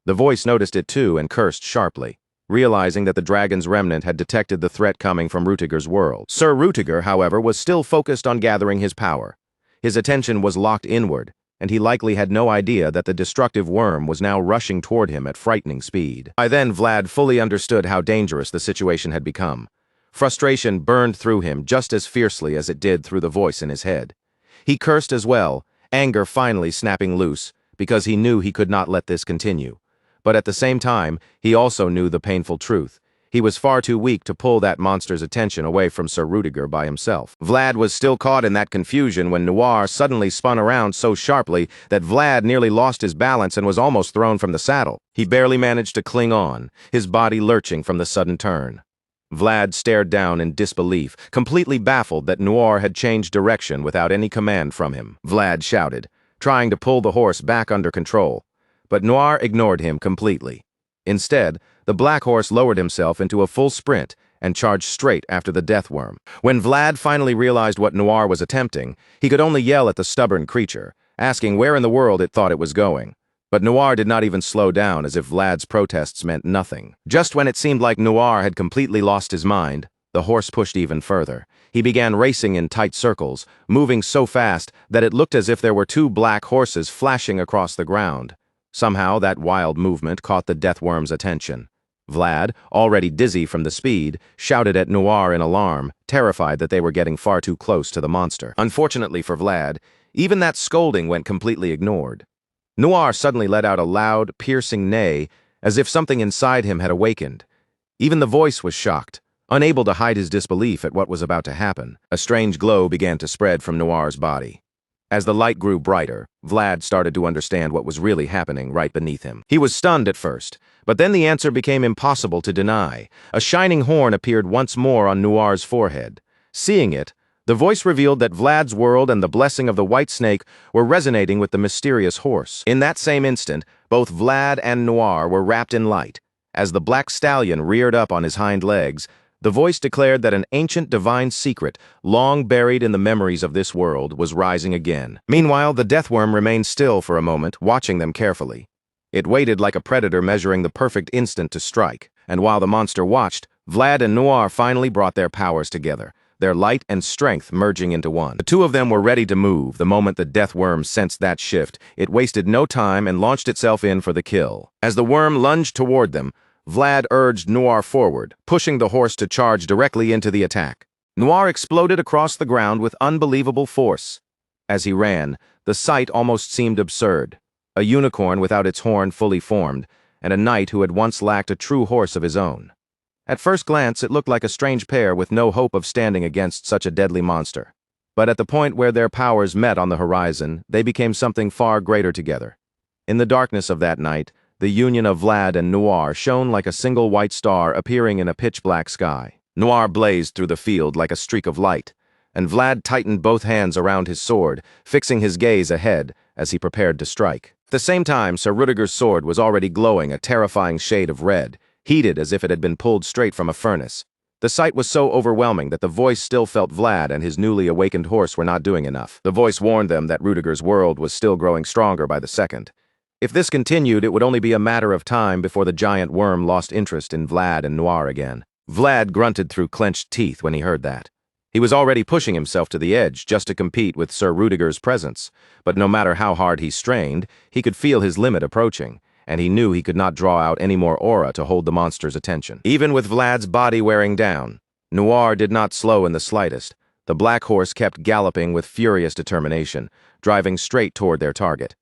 The voice noticed it too and cursed sharply, realizing that the dragon's remnant had detected the threat coming from Rudiger's world. Sir Rudiger, however, was still focused on gathering his power. His attention was locked inward, and he likely had no idea that the destructive worm was now rushing toward him at frightening speed. By then, Vlad fully understood how dangerous the situation had become. Frustration burned through him just as fiercely as it did through the voice in his head. He cursed as well, anger finally snapping loose, because he knew he could not let this continue. But at the same time, he also knew the painful truth. He was far too weak to pull that monster's attention away from Sir Rudiger by himself. Vlad was still caught in that confusion when Noir suddenly spun around so sharply that Vlad nearly lost his balance and was almost thrown from the saddle. He barely managed to cling on, his body lurching from the sudden turn. Vlad stared down in disbelief, completely baffled that Noir had changed direction without any command from him. Vlad shouted, trying to pull the horse back under control. But Noir ignored him completely. Instead, the black horse lowered himself into a full sprint and charged straight after the death worm. When Vlad finally realized what Noir was attempting, he could only yell at the stubborn creature, asking where in the world it thought it was going. But Noir did not even slow down, as if Vlad's protests meant nothing. Just when it seemed like Noir had completely lost his mind, the horse pushed even further. He began racing in tight circles, moving so fast that it looked as if there were two black horses flashing across the ground. Somehow, that wild movement caught the deathworm's attention. Vlad, already dizzy from the speed, shouted at Noir in alarm, terrified that they were getting far too close to the monster. Unfortunately for Vlad, even that scolding went completely ignored. Noir suddenly let out a loud, piercing neigh, as if something inside him had awakened. Even the voice was shocked, unable to hide his disbelief at what was about to happen. A strange glow began to spread from Noir's body. As the light grew brighter, Vlad started to understand what was really happening right beneath him. He was stunned at first, but then the answer became impossible to deny. A shining horn appeared once more on Noir's forehead. Seeing it, the voice revealed that Vlad's world and the blessing of the white snake were resonating with the mysterious horse. In that same instant, both Vlad and Noir were wrapped in light. As the black stallion reared up on his hind legs, the voice declared that an ancient divine secret, long buried in the memories of this world, was rising again. Meanwhile, the deathworm remained still for a moment, watching them carefully. It waited like a predator measuring the perfect instant to strike, and while the monster watched, Vlad and Noir finally brought their powers together, their light and strength merging into one. The two of them were ready to move the moment the deathworm sensed that shift. It wasted no time and launched itself in for the kill. As the worm lunged toward them, Vlad urged Noir forward, pushing the horse to charge directly into the attack. Noir exploded across the ground with unbelievable force. As he ran, the sight almost seemed absurd. A unicorn without its horn fully formed, and a knight who had once lacked a true horse of his own. At first glance, it looked like a strange pair with no hope of standing against such a deadly monster. But at the point where their powers met on the horizon, they became something far greater together. In the darkness of that night, the union of Vlad and Noir shone like a single white star appearing in a pitch-black sky. Noir blazed through the field like a streak of light, and Vlad tightened both hands around his sword, fixing his gaze ahead as he prepared to strike. At the same time, Sir Rudiger's sword was already glowing a terrifying shade of red, heated as if it had been pulled straight from a furnace. The sight was so overwhelming that the voice still felt Vlad and his newly awakened horse were not doing enough. The voice warned them that Rudiger's world was still growing stronger by the second. If this continued, it would only be a matter of time before the giant worm lost interest in Vlad and Noir again. Vlad grunted through clenched teeth when he heard that. He was already pushing himself to the edge just to compete with Sir Rudiger's presence, but no matter how hard he strained, he could feel his limit approaching, and he knew he could not draw out any more aura to hold the monster's attention. Even with Vlad's body wearing down, Noir did not slow in the slightest. The black horse kept galloping with furious determination, driving straight toward their target.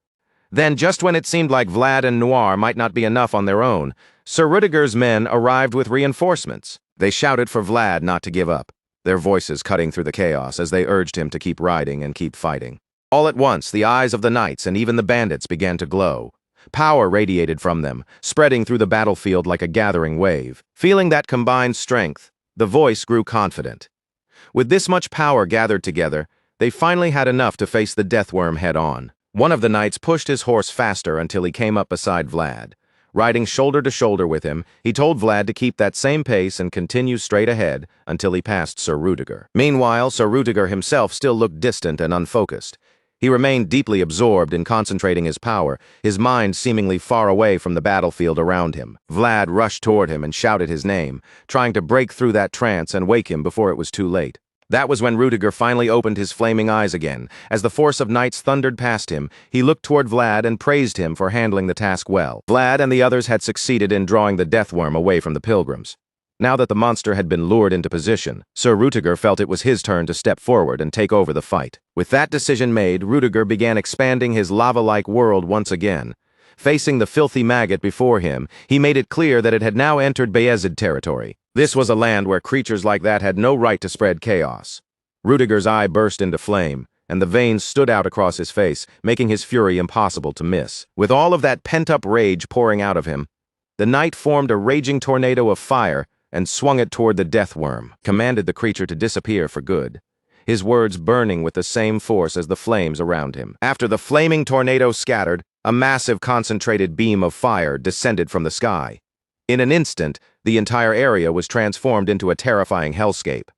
Then, just when it seemed like Vlad and Noir might not be enough on their own, Sir Rudiger's men arrived with reinforcements. They shouted for Vlad not to give up, their voices cutting through the chaos as they urged him to keep riding and keep fighting. All at once, the eyes of the knights and even the bandits began to glow. Power radiated from them, spreading through the battlefield like a gathering wave. Feeling that combined strength, the voice grew confident. With this much power gathered together, they finally had enough to face the deathworm head-on. One of the knights pushed his horse faster until he came up beside Vlad. Riding shoulder to shoulder with him, he told Vlad to keep that same pace and continue straight ahead until he passed Sir Rudiger. Meanwhile, Sir Rudiger himself still looked distant and unfocused. He remained deeply absorbed in concentrating his power, his mind seemingly far away from the battlefield around him. Vlad rushed toward him and shouted his name, trying to break through that trance and wake him before it was too late. That was when Rudiger finally opened his flaming eyes again. As the force of knights thundered past him, he looked toward Vlad and praised him for handling the task well. Vlad and the others had succeeded in drawing the deathworm away from the pilgrims. Now that the monster had been lured into position, Sir Rudiger felt it was his turn to step forward and take over the fight. With that decision made, Rudiger began expanding his lava-like world once again. Facing the filthy maggot before him, he made it clear that it had now entered Bayezid territory. This was a land where creatures like that had no right to spread chaos. Rudiger's eye burst into flame, and the veins stood out across his face, making his fury impossible to miss. With all of that pent-up rage pouring out of him, the knight formed a raging tornado of fire and swung it toward the deathworm, commanded the creature to disappear for good, his words burning with the same force as the flames around him. After the flaming tornado scattered, a massive concentrated beam of fire descended from the sky. In an instant, the entire area was transformed into a terrifying hellscape.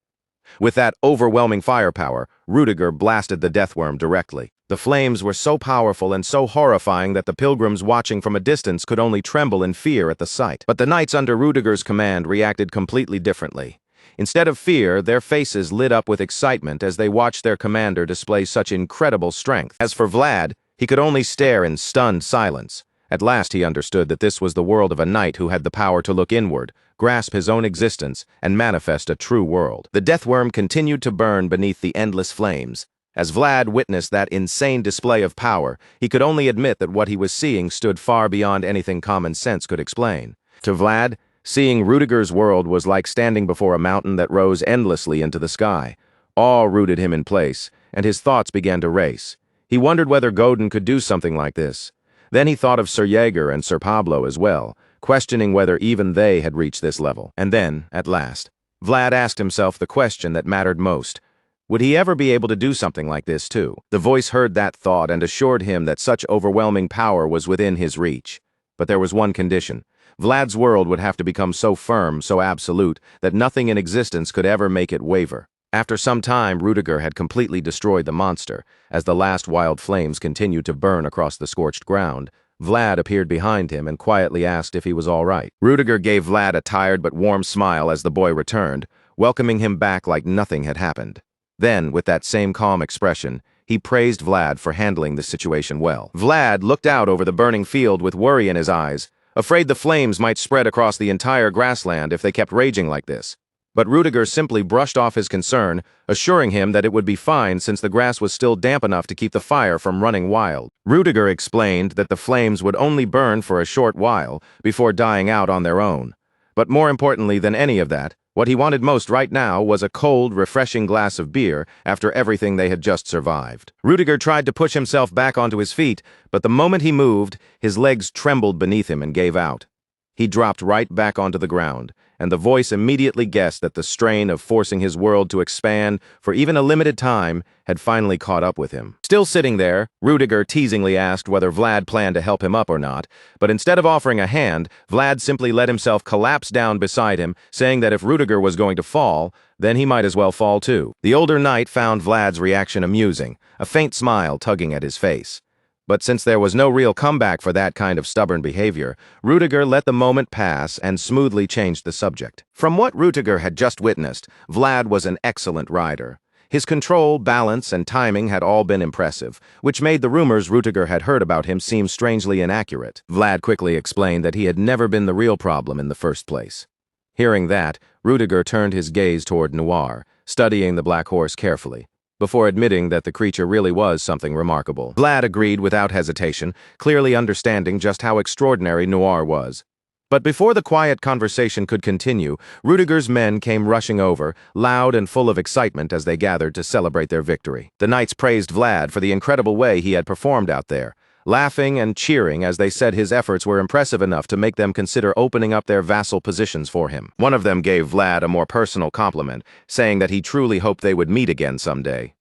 With that overwhelming firepower, Rudiger blasted the deathworm directly. The flames were so powerful and so horrifying that the pilgrims watching from a distance could only tremble in fear at the sight. But the knights under Rudiger's command reacted completely differently. Instead of fear, their faces lit up with excitement as they watched their commander display such incredible strength. As for Vlad, he could only stare in stunned silence. At last he understood that this was the world of a knight who had the power to look inward, grasp his own existence, and manifest a true world. The deathworm continued to burn beneath the endless flames. As Vlad witnessed that insane display of power, he could only admit that what he was seeing stood far beyond anything common sense could explain. To Vlad, seeing Rudiger's world was like standing before a mountain that rose endlessly into the sky. Awe rooted him in place, and his thoughts began to race. He wondered whether Godin could do something like this. Then he thought of Sir Jaeger and Sir Pablo as well, questioning whether even they had reached this level. And then, at last, Vlad asked himself the question that mattered most. Would he ever be able to do something like this too? The voice heard that thought and assured him that such overwhelming power was within his reach. But there was one condition. Vlad's world would have to become so firm, so absolute, that nothing in existence could ever make it waver. After some time, Rudiger had completely destroyed the monster. As the last wild flames continued to burn across the scorched ground, Vlad appeared behind him and quietly asked if he was all right. Rudiger gave Vlad a tired but warm smile as the boy returned, welcoming him back like nothing had happened. Then, with that same calm expression, he praised Vlad for handling the situation well. Vlad looked out over the burning field with worry in his eyes, afraid the flames might spread across the entire grassland if they kept raging like this. But Rudiger simply brushed off his concern, assuring him that it would be fine since the grass was still damp enough to keep the fire from running wild. Rudiger explained that the flames would only burn for a short while before dying out on their own. But more importantly than any of that, what he wanted most right now was a cold, refreshing glass of beer after everything they had just survived. Rudiger tried to push himself back onto his feet, but the moment he moved, his legs trembled beneath him and gave out. He dropped right back onto the ground, and the voice immediately guessed that the strain of forcing his world to expand for even a limited time had finally caught up with him. Still sitting there, Rudiger teasingly asked whether Vlad planned to help him up or not, but instead of offering a hand, Vlad simply let himself collapse down beside him, saying that if Rudiger was going to fall, then he might as well fall too. The older knight found Vlad's reaction amusing, a faint smile tugging at his face. But since there was no real comeback for that kind of stubborn behavior, Rudiger let the moment pass and smoothly changed the subject. From what Rudiger had just witnessed, Vlad was an excellent rider. His control, balance, and timing had all been impressive, which made the rumors Rudiger had heard about him seem strangely inaccurate. Vlad quickly explained that he had never been the real problem in the first place. Hearing that, Rudiger turned his gaze toward Noir, studying the black horse carefully, before admitting that the creature really was something remarkable. Vlad agreed without hesitation, clearly understanding just how extraordinary Noir was. But before the quiet conversation could continue, Rudiger's men came rushing over, loud and full of excitement as they gathered to celebrate their victory. The knights praised Vlad for the incredible way he had performed out there, laughing and cheering as they said his efforts were impressive enough to make them consider opening up their vassal positions for him. One of them gave Vlad a more personal compliment, saying that he truly hoped they would meet again someday.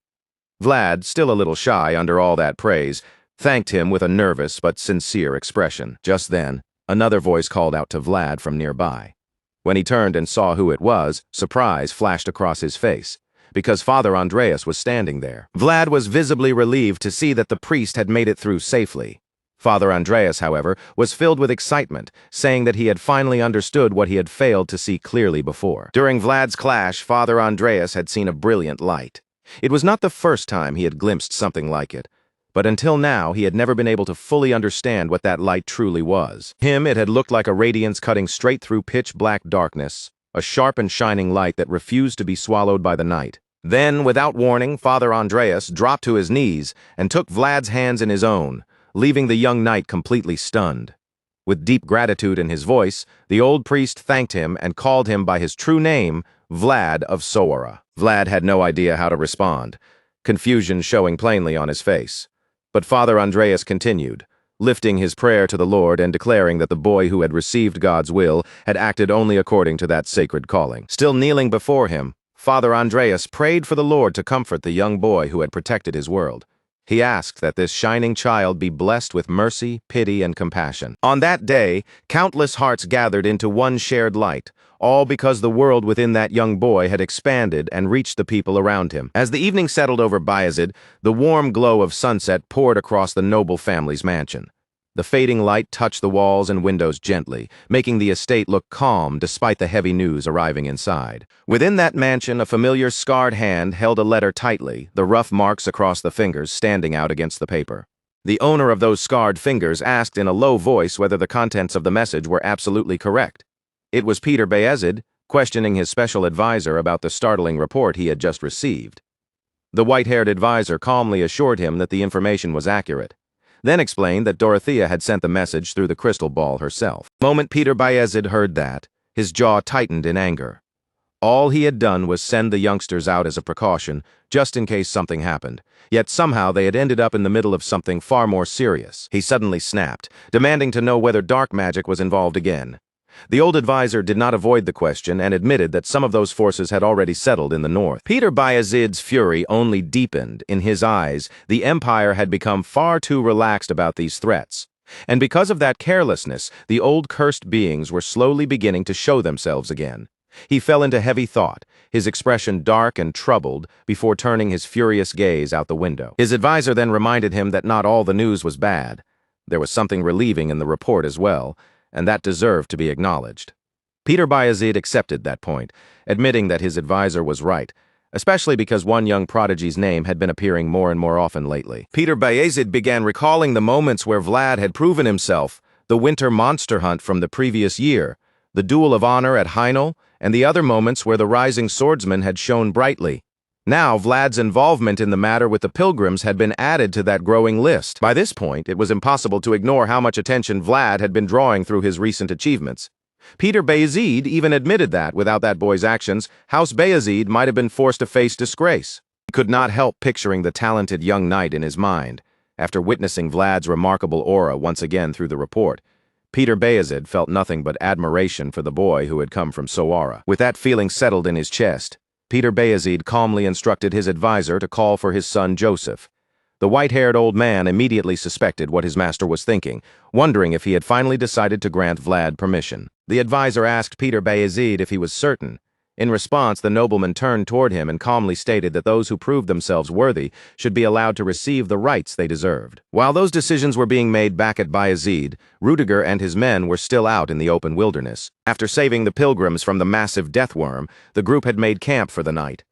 Vlad, still a little shy under all that praise, thanked him with a nervous but sincere expression. Just then, another voice called out to Vlad from nearby. When he turned and saw who it was, surprise flashed across his face, because Father Andreas was standing there. Vlad was visibly relieved to see that the priest had made it through safely. Father Andreas, however, was filled with excitement, saying that he had finally understood what he had failed to see clearly before. During Vlad's clash, Father Andreas had seen a brilliant light. It was not the first time he had glimpsed something like it, but until now he had never been able to fully understand what that light truly was. Him, it had looked like a radiance cutting straight through pitch-black darkness, a sharp and shining light that refused to be swallowed by the night. Then, without warning, Father Andreas dropped to his knees and took Vlad's hands in his own, leaving the young knight completely stunned. With deep gratitude in his voice, the old priest thanked him and called him by his true name, Vlad of Sora. Vlad had no idea how to respond, confusion showing plainly on his face. But Father Andreas continued, lifting his prayer to the Lord and declaring that the boy who had received God's will had acted only according to that sacred calling. Still kneeling before him, Father Andreas prayed for the Lord to comfort the young boy who had protected his world. He asked that this shining child be blessed with mercy, pity, and compassion. On that day, countless hearts gathered into one shared light, all because the world within that young boy had expanded and reached the people around him. As the evening settled over Bayezid, the warm glow of sunset poured across the noble family's mansion. The fading light touched the walls and windows gently, making the estate look calm despite the heavy news arriving inside. Within that mansion, a familiar scarred hand held a letter tightly, the rough marks across the fingers standing out against the paper. The owner of those scarred fingers asked in a low voice whether the contents of the message were absolutely correct. It was Peter Bayezid, questioning his special advisor about the startling report he had just received. The white-haired advisor calmly assured him that the information was accurate, then explained that Dorothea had sent the message through the crystal ball herself. The moment Peter Bayezid heard that, his jaw tightened in anger. All he had done was send the youngsters out as a precaution, just in case something happened, yet somehow they had ended up in the middle of something far more serious. He suddenly snapped, demanding to know whether dark magic was involved again. The old advisor did not avoid the question and admitted that some of those forces had already settled in the north. Peter Bayezid's fury only deepened. In his eyes, the empire had become far too relaxed about these threats. And because of that carelessness, the old cursed beings were slowly beginning to show themselves again. He fell into heavy thought, his expression dark and troubled, before turning his furious gaze out the window. His advisor then reminded him that not all the news was bad. There was something relieving in the report as well, and that deserved to be acknowledged. Peter Bayezid accepted that point, admitting that his advisor was right, especially because one young prodigy's name had been appearing more and more often lately. Peter Bayezid began recalling the moments where Vlad had proven himself, the winter monster hunt from the previous year, the duel of honor at Yahello, and the other moments where the rising swordsman had shone brightly. Now, Vlad's involvement in the matter with the pilgrims had been added to that growing list. By this point, it was impossible to ignore how much attention Vlad had been drawing through his recent achievements. Peter Bayezid even admitted that, without that boy's actions, House Bayezid might have been forced to face disgrace. He could not help picturing the talented young knight in his mind. After witnessing Vlad's remarkable aura once again through the report, Peter Bayezid felt nothing but admiration for the boy who had come from Sowara. With that feeling settled in his chest, Peter Bayezid calmly instructed his advisor to call for his son Joseph. The white-haired old man immediately suspected what his master was thinking, wondering if he had finally decided to grant Vlad permission. The advisor asked Peter Bayezid if he was certain. In response, the nobleman turned toward him and calmly stated that those who proved themselves worthy should be allowed to receive the rights they deserved. While those decisions were being made back at Bayezid, Rudiger and his men were still out in the open wilderness. After saving the pilgrims from the massive deathworm, the group had made camp for the night.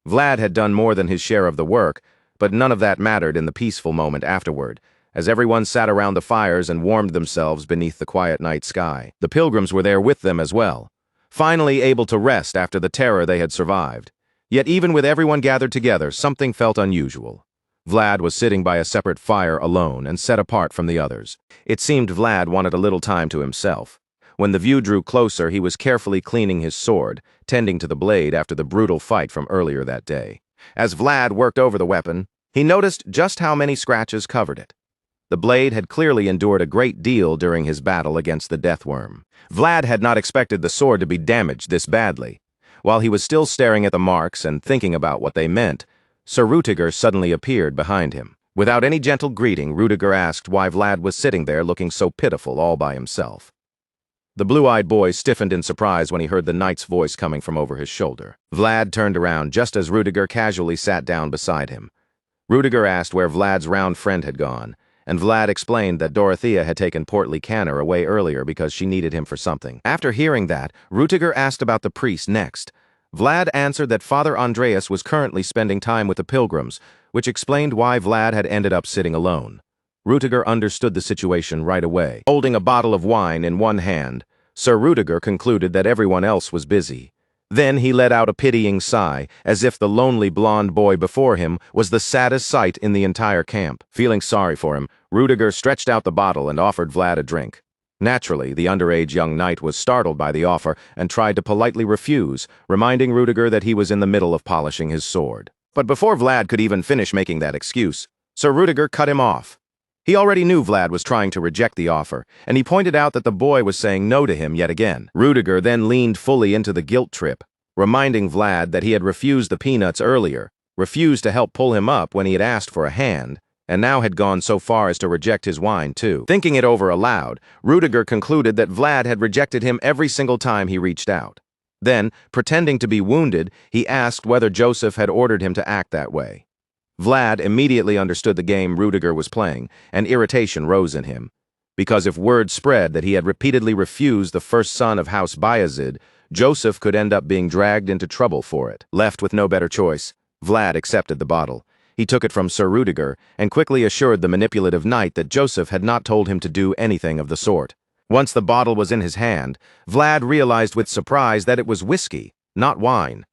Vlad had done more than his share of the work, but none of that mattered in the peaceful moment afterward, as everyone sat around the fires and warmed themselves beneath the quiet night sky. The pilgrims were there with them as well, finally able to rest after the terror they had survived. Yet even with everyone gathered together, something felt unusual. Vlad was sitting by a separate fire alone and set apart from the others. It seemed Vlad wanted a little time to himself. When the view drew closer, he was carefully cleaning his sword, tending to the blade after the brutal fight from earlier that day. As Vlad worked over the weapon, he noticed just how many scratches covered it. The blade had clearly endured a great deal during his battle against the deathworm. Vlad had not expected the sword to be damaged this badly. While he was still staring at the marks and thinking about what they meant, Sir Rudiger suddenly appeared behind him. Without any gentle greeting, Rudiger asked why Vlad was sitting there looking so pitiful all by himself. The blue-eyed boy stiffened in surprise when he heard the knight's voice coming from over his shoulder. Vlad turned around just as Rudiger casually sat down beside him. Rudiger asked where Vlad's round friend had gone, and Vlad explained that Dorothea had taken portly Canner away earlier because she needed him for something. After hearing that, Rudiger asked about the priest next. Vlad answered that Father Andreas was currently spending time with the pilgrims, which explained why Vlad had ended up sitting alone. Rudiger understood the situation right away. Holding a bottle of wine in one hand, Sir Rudiger concluded that everyone else was busy. Then he let out a pitying sigh, as if the lonely blonde boy before him was the saddest sight in the entire camp. Feeling sorry for him, Rudiger stretched out the bottle and offered Vlad a drink. Naturally, the underage young knight was startled by the offer and tried to politely refuse, reminding Rudiger that he was in the middle of polishing his sword. But before Vlad could even finish making that excuse, Sir Rudiger cut him off. He already knew Vlad was trying to reject the offer, and he pointed out that the boy was saying no to him yet again. Rudiger then leaned fully into the guilt trip, reminding Vlad that he had refused the peanuts earlier, refused to help pull him up when he had asked for a hand, and now had gone so far as to reject his wine, too. Thinking it over aloud, Rudiger concluded that Vlad had rejected him every single time he reached out. Then, pretending to be wounded, he asked whether Joseph had ordered him to act that way. Vlad immediately understood the game Rudiger was playing, and irritation rose in him. Because if word spread that he had repeatedly refused the first son of House Bayezid, Joseph could end up being dragged into trouble for it. Left with no better choice, Vlad accepted the bottle. He took it from Sir Rudiger and quickly assured the manipulative knight that Joseph had not told him to do anything of the sort. Once the bottle was in his hand, Vlad realized with surprise that it was whiskey, not wine.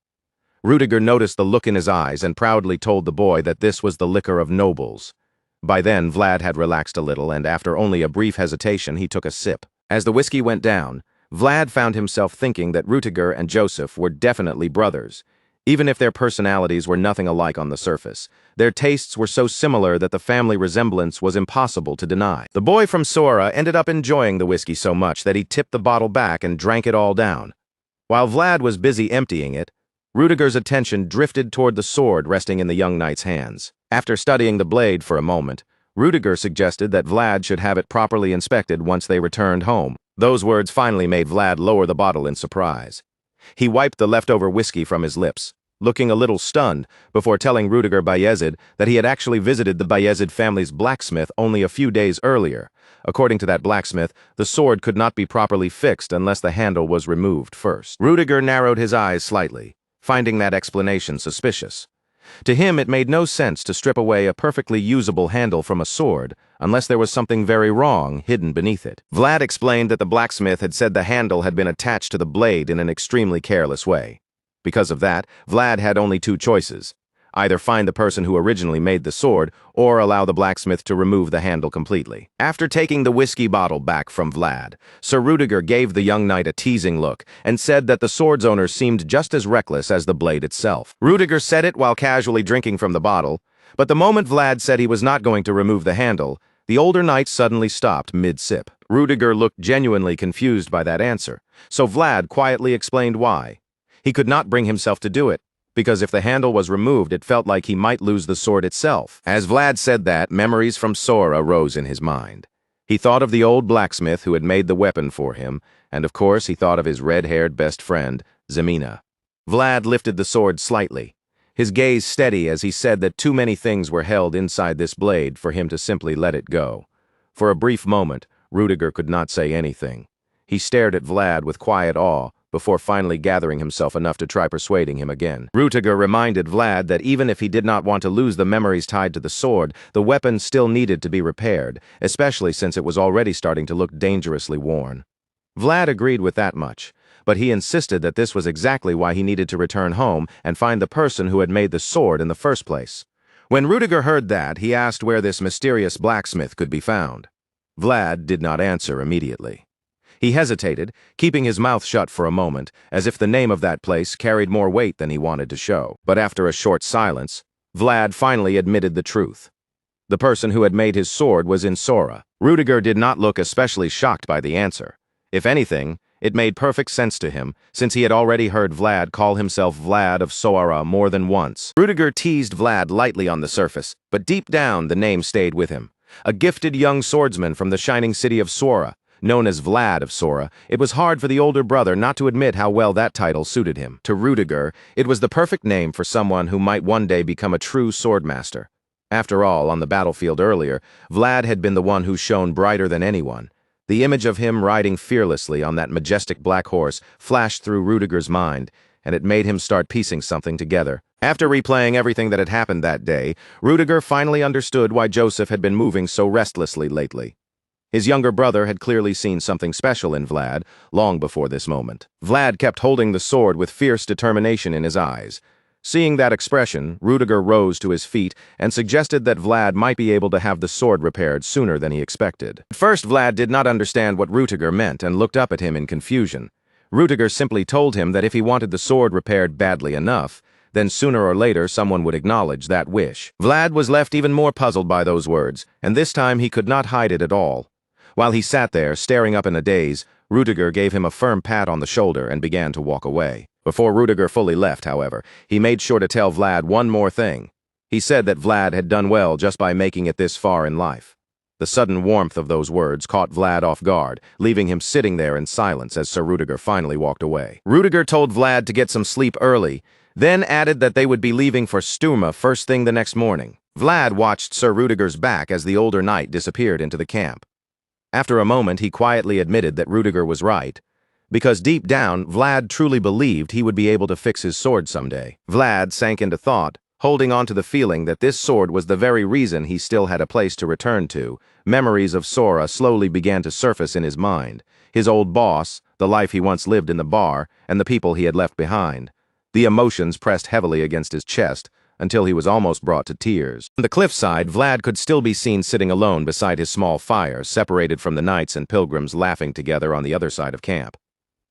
Rudiger noticed the look in his eyes and proudly told the boy that this was the liquor of nobles. By then, Vlad had relaxed a little, and after only a brief hesitation, he took a sip. As the whiskey went down, Vlad found himself thinking that Rudiger and Joseph were definitely brothers. Even if their personalities were nothing alike on the surface, their tastes were so similar that the family resemblance was impossible to deny. The boy from Sora ended up enjoying the whiskey so much that he tipped the bottle back and drank it all down. While Vlad was busy emptying it, Rudiger's attention drifted toward the sword resting in the young knight's hands. After studying the blade for a moment, Rudiger suggested that Vlad should have it properly inspected once they returned home. Those words finally made Vlad lower the bottle in surprise. He wiped the leftover whiskey from his lips, looking a little stunned, before telling Rudiger Bayezid that he had actually visited the Bayezid family's blacksmith only a few days earlier. According to that blacksmith, the sword could not be properly fixed unless the handle was removed first. Rudiger narrowed his eyes slightly, finding that explanation suspicious. To him, it made no sense to strip away a perfectly usable handle from a sword unless there was something very wrong hidden beneath it. Vlad explained that the blacksmith had said the handle had been attached to the blade in an extremely careless way. Because of that, Vlad had only two choices: either find the person who originally made the sword, or allow the blacksmith to remove the handle completely. After taking the whiskey bottle back from Vlad, Sir Rudiger gave the young knight a teasing look and said that the sword's owner seemed just as reckless as the blade itself. Rudiger said it while casually drinking from the bottle, but the moment Vlad said he was not going to remove the handle, the older knight suddenly stopped mid-sip. Rudiger looked genuinely confused by that answer, so Vlad quietly explained why. He could not bring himself to do it, because if the handle was removed, it felt like he might lose the sword itself. As Vlad said that, memories from Sora rose in his mind. He thought of the old blacksmith who had made the weapon for him, and of course he thought of his red-haired best friend, Zemina. Vlad lifted the sword slightly, his gaze steady as he said that too many things were held inside this blade for him to simply let it go. For a brief moment, Rudiger could not say anything. He stared at Vlad with quiet awe, before finally gathering himself enough to try persuading him again. Rudiger reminded Vlad that even if he did not want to lose the memories tied to the sword, the weapon still needed to be repaired, especially since it was already starting to look dangerously worn. Vlad agreed with that much, but he insisted that this was exactly why he needed to return home and find the person who had made the sword in the first place. When Rudiger heard that, he asked where this mysterious blacksmith could be found. Vlad did not answer immediately. He hesitated, keeping his mouth shut for a moment, as if the name of that place carried more weight than he wanted to show. But after a short silence, Vlad finally admitted the truth. The person who had made his sword was in Sora. Rudiger did not look especially shocked by the answer. If anything, it made perfect sense to him, since he had already heard Vlad call himself Vlad of Sora more than once. Rudiger teased Vlad lightly on the surface, but deep down the name stayed with him. A gifted young swordsman from the shining city of Sora, known as Vlad of Sora, it was hard for the older brother not to admit how well that title suited him. To Rudiger, it was the perfect name for someone who might one day become a true swordmaster. After all, on the battlefield earlier, Vlad had been the one who shone brighter than anyone. The image of him riding fearlessly on that majestic black horse flashed through Rudiger's mind, and it made him start piecing something together. After replaying everything that had happened that day, Rudiger finally understood why Joseph had been moving so restlessly lately. His younger brother had clearly seen something special in Vlad long before this moment. Vlad kept holding the sword with fierce determination in his eyes. Seeing that expression, Rudiger rose to his feet and suggested that Vlad might be able to have the sword repaired sooner than he expected. At first, Vlad did not understand what Rudiger meant and looked up at him in confusion. Rudiger simply told him that if he wanted the sword repaired badly enough, then sooner or later someone would acknowledge that wish. Vlad was left even more puzzled by those words, and this time he could not hide it at all. While he sat there, staring up in a daze, Rudiger gave him a firm pat on the shoulder and began to walk away. Before Rudiger fully left, however, he made sure to tell Vlad one more thing. He said that Vlad had done well just by making it this far in life. The sudden warmth of those words caught Vlad off guard, leaving him sitting there in silence as Sir Rudiger finally walked away. Rudiger told Vlad to get some sleep early, then added that they would be leaving for Stuma first thing the next morning. Vlad watched Sir Rudiger's back as the older knight disappeared into the camp. After a moment, he quietly admitted that Rudiger was right, because deep down, Vlad truly believed he would be able to fix his sword someday. Vlad sank into thought, holding on to the feeling that this sword was the very reason he still had a place to return to. Memories of Sora slowly began to surface in his mind. His old boss, the life he once lived in the bar, and the people he had left behind. The emotions pressed heavily against his chest, until he was almost brought to tears. On the cliffside, Vlad could still be seen sitting alone beside his small fire, separated from the knights and pilgrims laughing together on the other side of camp.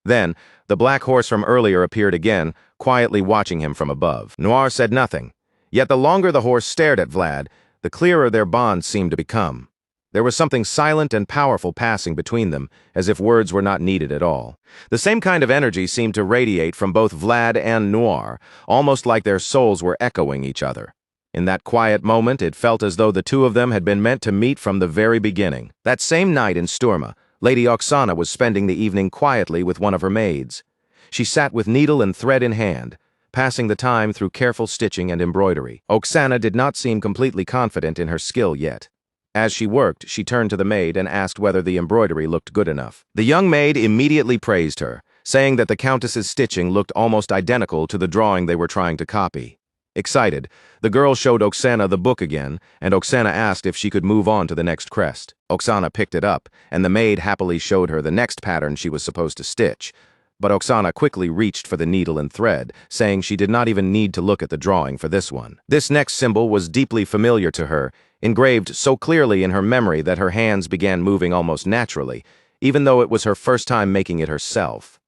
Then, the black horse from earlier appeared again, quietly watching him from above. Noir said nothing. Yet the longer the horse stared at Vlad, the clearer their bond seemed to become. There was something silent and powerful passing between them, as if words were not needed at all. The same kind of energy seemed to radiate from both Vlad and Noir, almost like their souls were echoing each other. In that quiet moment, it felt as though the two of them had been meant to meet from the very beginning. That same night in Sturma, Lady Oksana was spending the evening quietly with one of her maids. She sat with needle and thread in hand, passing the time through careful stitching and embroidery. Oksana did not seem completely confident in her skill yet. As she worked, she turned to the maid and asked whether the embroidery looked good enough. The young maid immediately praised her, saying that the Countess's stitching looked almost identical to the drawing they were trying to copy. Excited, the girl showed Oksana the book again, and Oksana asked if she could move on to the next crest. Oksana picked it up, and the maid happily showed her the next pattern she was supposed to stitch. But Oksana quickly reached for the needle and thread, saying she did not even need to look at the drawing for this one. This next symbol was deeply familiar to her, engraved so clearly in her memory that her hands began moving almost naturally, even though it was her first time making it herself.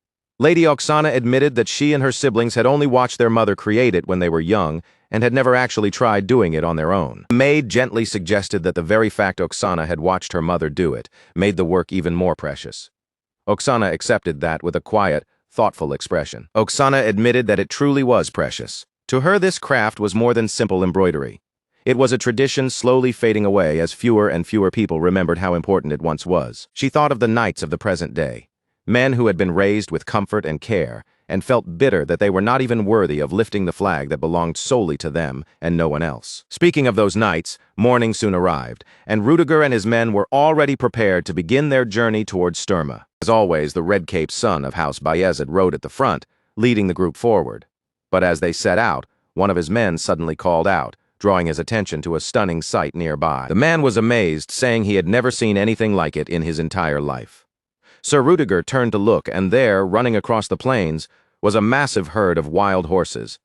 Lady Oksana admitted that she and her siblings had only watched their mother create it when they were young and had never actually tried doing it on their own. The maid gently suggested that the very fact Oksana had watched her mother do it made the work even more precious. Oksana accepted that with a quiet, thoughtful expression. Oksana admitted that it truly was precious. To her, this craft was more than simple embroidery. It was a tradition slowly fading away as fewer and fewer people remembered how important it once was. She thought of the knights of the present day, men who had been raised with comfort and care, and felt bitter that they were not even worthy of lifting the flag that belonged solely to them and no one else. Speaking of those knights, morning soon arrived, and Rudiger and his men were already prepared to begin their journey towards Sturma. As always, the red-caped son of House Bayezid rode at the front, leading the group forward. But as they set out, one of his men suddenly called out, drawing his attention to a stunning sight nearby. The man was amazed, saying he had never seen anything like it in his entire life. Sir Rudiger turned to look, and there, running across the plains, was a massive herd of wild horses.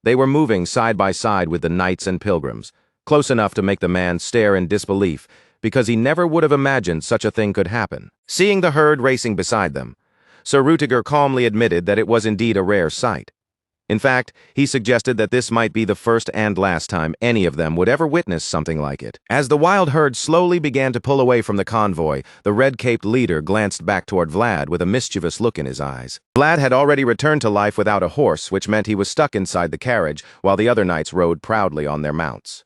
They were moving side by side with the knights and pilgrims, close enough to make the man stare in disbelief, because he never would have imagined such a thing could happen. Seeing the herd racing beside them, Sir Rudiger calmly admitted that it was indeed a rare sight. In fact, he suggested that this might be the first and last time any of them would ever witness something like it. As the wild herd slowly began to pull away from the convoy, the red-caped leader glanced back toward Vlad with a mischievous look in his eyes. Vlad had already returned to life without a horse, which meant he was stuck inside the carriage, while the other knights rode proudly on their mounts.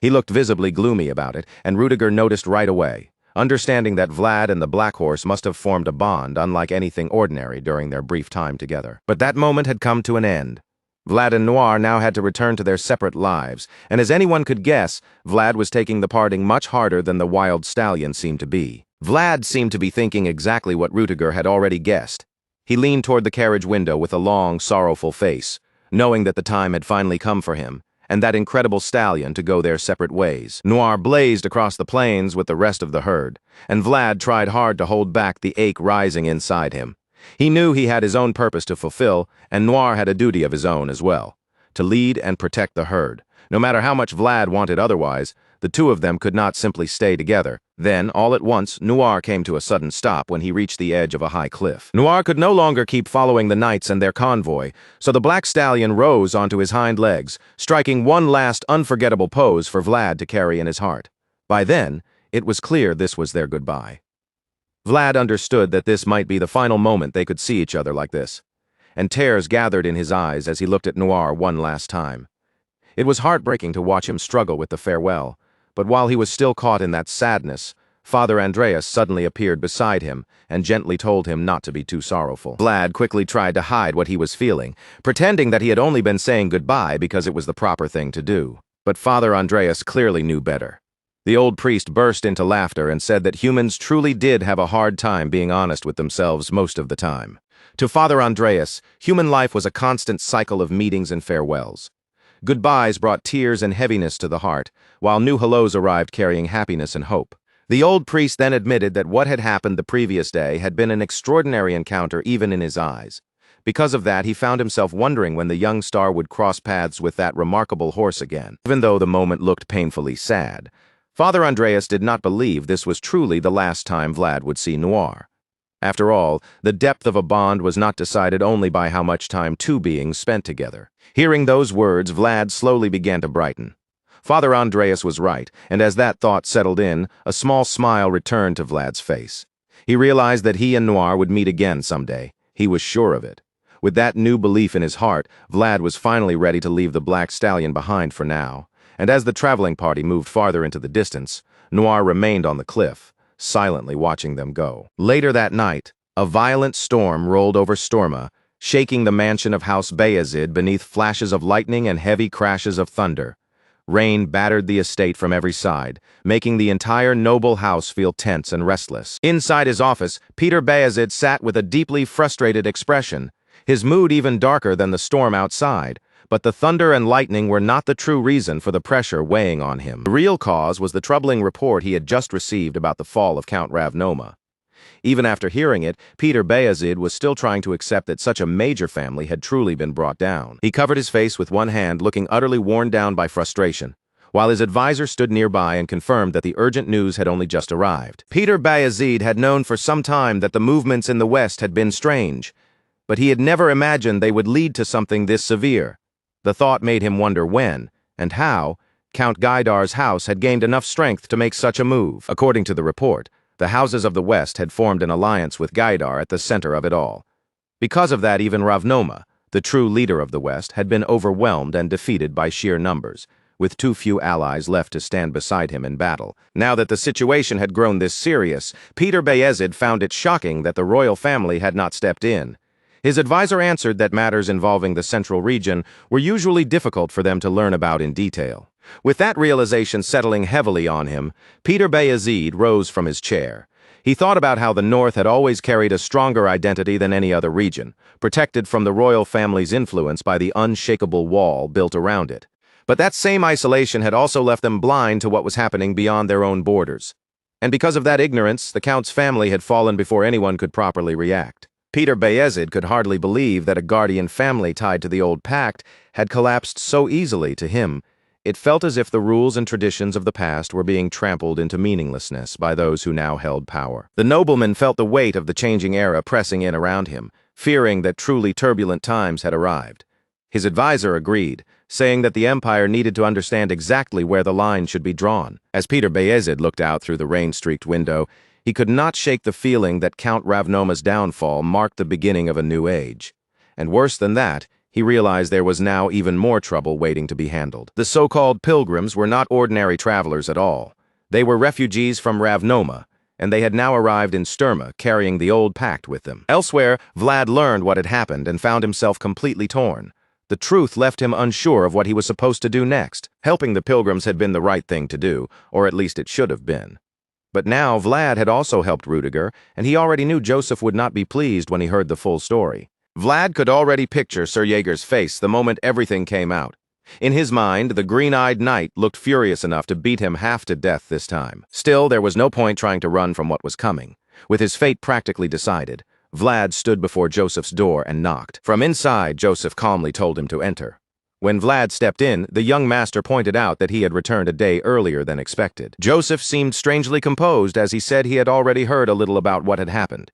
He looked visibly gloomy about it, and Rudiger noticed right away, understanding that Vlad and the black horse must have formed a bond unlike anything ordinary during their brief time together. But that moment had come to an end. Vlad and Noir now had to return to their separate lives, and as anyone could guess, Vlad was taking the parting much harder than the wild stallion seemed to be. Vlad seemed to be thinking exactly what Rudiger had already guessed. He leaned toward the carriage window with a long, sorrowful face, knowing that the time had finally come for him, and that incredible stallion to go their separate ways. Noir blazed across the plains with the rest of the herd, and Vlad tried hard to hold back the ache rising inside him. He knew he had his own purpose to fulfill, and Noir had a duty of his own as well, to lead and protect the herd. No matter how much Vlad wanted otherwise, the two of them could not simply stay together. Then, all at once, Noir came to a sudden stop when he reached the edge of a high cliff. Noir could no longer keep following the knights and their convoy, so the black stallion rose onto his hind legs, striking one last unforgettable pose for Vlad to carry in his heart. By then, it was clear this was their goodbye. Vlad understood that this might be the final moment they could see each other like this, and tears gathered in his eyes as he looked at Noir one last time. It was heartbreaking to watch him struggle with the farewell, but while he was still caught in that sadness, Father Andreas suddenly appeared beside him and gently told him not to be too sorrowful. Vlad quickly tried to hide what he was feeling, pretending that he had only been saying goodbye because it was the proper thing to do. But Father Andreas clearly knew better. The old priest burst into laughter and said that humans truly did have a hard time being honest with themselves most of the time. To Father Andreas, human life was a constant cycle of meetings and farewells. Goodbyes brought tears and heaviness to the heart, while new hellos arrived carrying happiness and hope. The old priest then admitted that what had happened the previous day had been an extraordinary encounter even in his eyes. Because of that, he found himself wondering when the young star would cross paths with that remarkable horse again. Even though the moment looked painfully sad, Father Andreas did not believe this was truly the last time Vlad would see Noir. After all, the depth of a bond was not decided only by how much time two beings spent together. Hearing those words, Vlad slowly began to brighten. Father Andreas was right, and as that thought settled in, a small smile returned to Vlad's face. He realized that he and Noir would meet again someday. He was sure of it. With that new belief in his heart, Vlad was finally ready to leave the black stallion behind for now. And as the traveling party moved farther into the distance, Noir remained on the cliff, silently watching them go. Later that night, a violent storm rolled over Storma, shaking the mansion of House Bayezid beneath flashes of lightning and heavy crashes of thunder. Rain battered the estate from every side, making the entire noble house feel tense and restless. Inside his office, Peter Bayezid sat with a deeply frustrated expression, his mood even darker than the storm outside. But the thunder and lightning were not the true reason for the pressure weighing on him. The real cause was the troubling report he had just received about the fall of Count Ravnoma. Even after hearing it, Peter Bayezid was still trying to accept that such a major family had truly been brought down. He covered his face with one hand, looking utterly worn down by frustration, while his advisor stood nearby and confirmed that the urgent news had only just arrived. Peter Bayezid had known for some time that the movements in the West had been strange, but he had never imagined they would lead to something this severe. The thought made him wonder when, and how, Count Gaidar's house had gained enough strength to make such a move. According to the report, the houses of the West had formed an alliance with Gaidar at the center of it all. Because of that, even Ravnoma, the true leader of the West, had been overwhelmed and defeated by sheer numbers, with too few allies left to stand beside him in battle. Now that the situation had grown this serious, Peter Bayezid found it shocking that the royal family had not stepped in. His advisor answered that matters involving the central region were usually difficult for them to learn about in detail. With that realization settling heavily on him, Peter Bayezid rose from his chair. He thought about how the North had always carried a stronger identity than any other region, protected from the royal family's influence by the unshakable wall built around it. But that same isolation had also left them blind to what was happening beyond their own borders. And because of that ignorance, the Count's family had fallen before anyone could properly react. Peter Bayezid could hardly believe that a guardian family tied to the old pact had collapsed so easily to him. It felt as if the rules and traditions of the past were being trampled into meaninglessness by those who now held power. The nobleman felt the weight of the changing era pressing in around him, fearing that truly turbulent times had arrived. His advisor agreed, saying that the empire needed to understand exactly where the line should be drawn. As Peter Bayezid looked out through the rain-streaked window, he could not shake the feeling that Count Ravnoma's downfall marked the beginning of a new age. And worse than that, he realized there was now even more trouble waiting to be handled. The so-called pilgrims were not ordinary travelers at all. They were refugees from Ravnoma, and they had now arrived in Sturma, carrying the old pact with them. Elsewhere, Vlad learned what had happened and found himself completely torn. The truth left him unsure of what he was supposed to do next. Helping the pilgrims had been the right thing to do, or at least it should have been. But now Vlad had also helped Rudiger, and he already knew Joseph would not be pleased when he heard the full story. Vlad could already picture Sir Jaeger's face the moment everything came out. In his mind, the green-eyed knight looked furious enough to beat him half to death this time. Still, there was no point trying to run from what was coming. With his fate practically decided, Vlad stood before Joseph's door and knocked. From inside, Joseph calmly told him to enter. When Vlad stepped in, the young master pointed out that he had returned a day earlier than expected. Joseph seemed strangely composed as he said he had already heard a little about what had happened.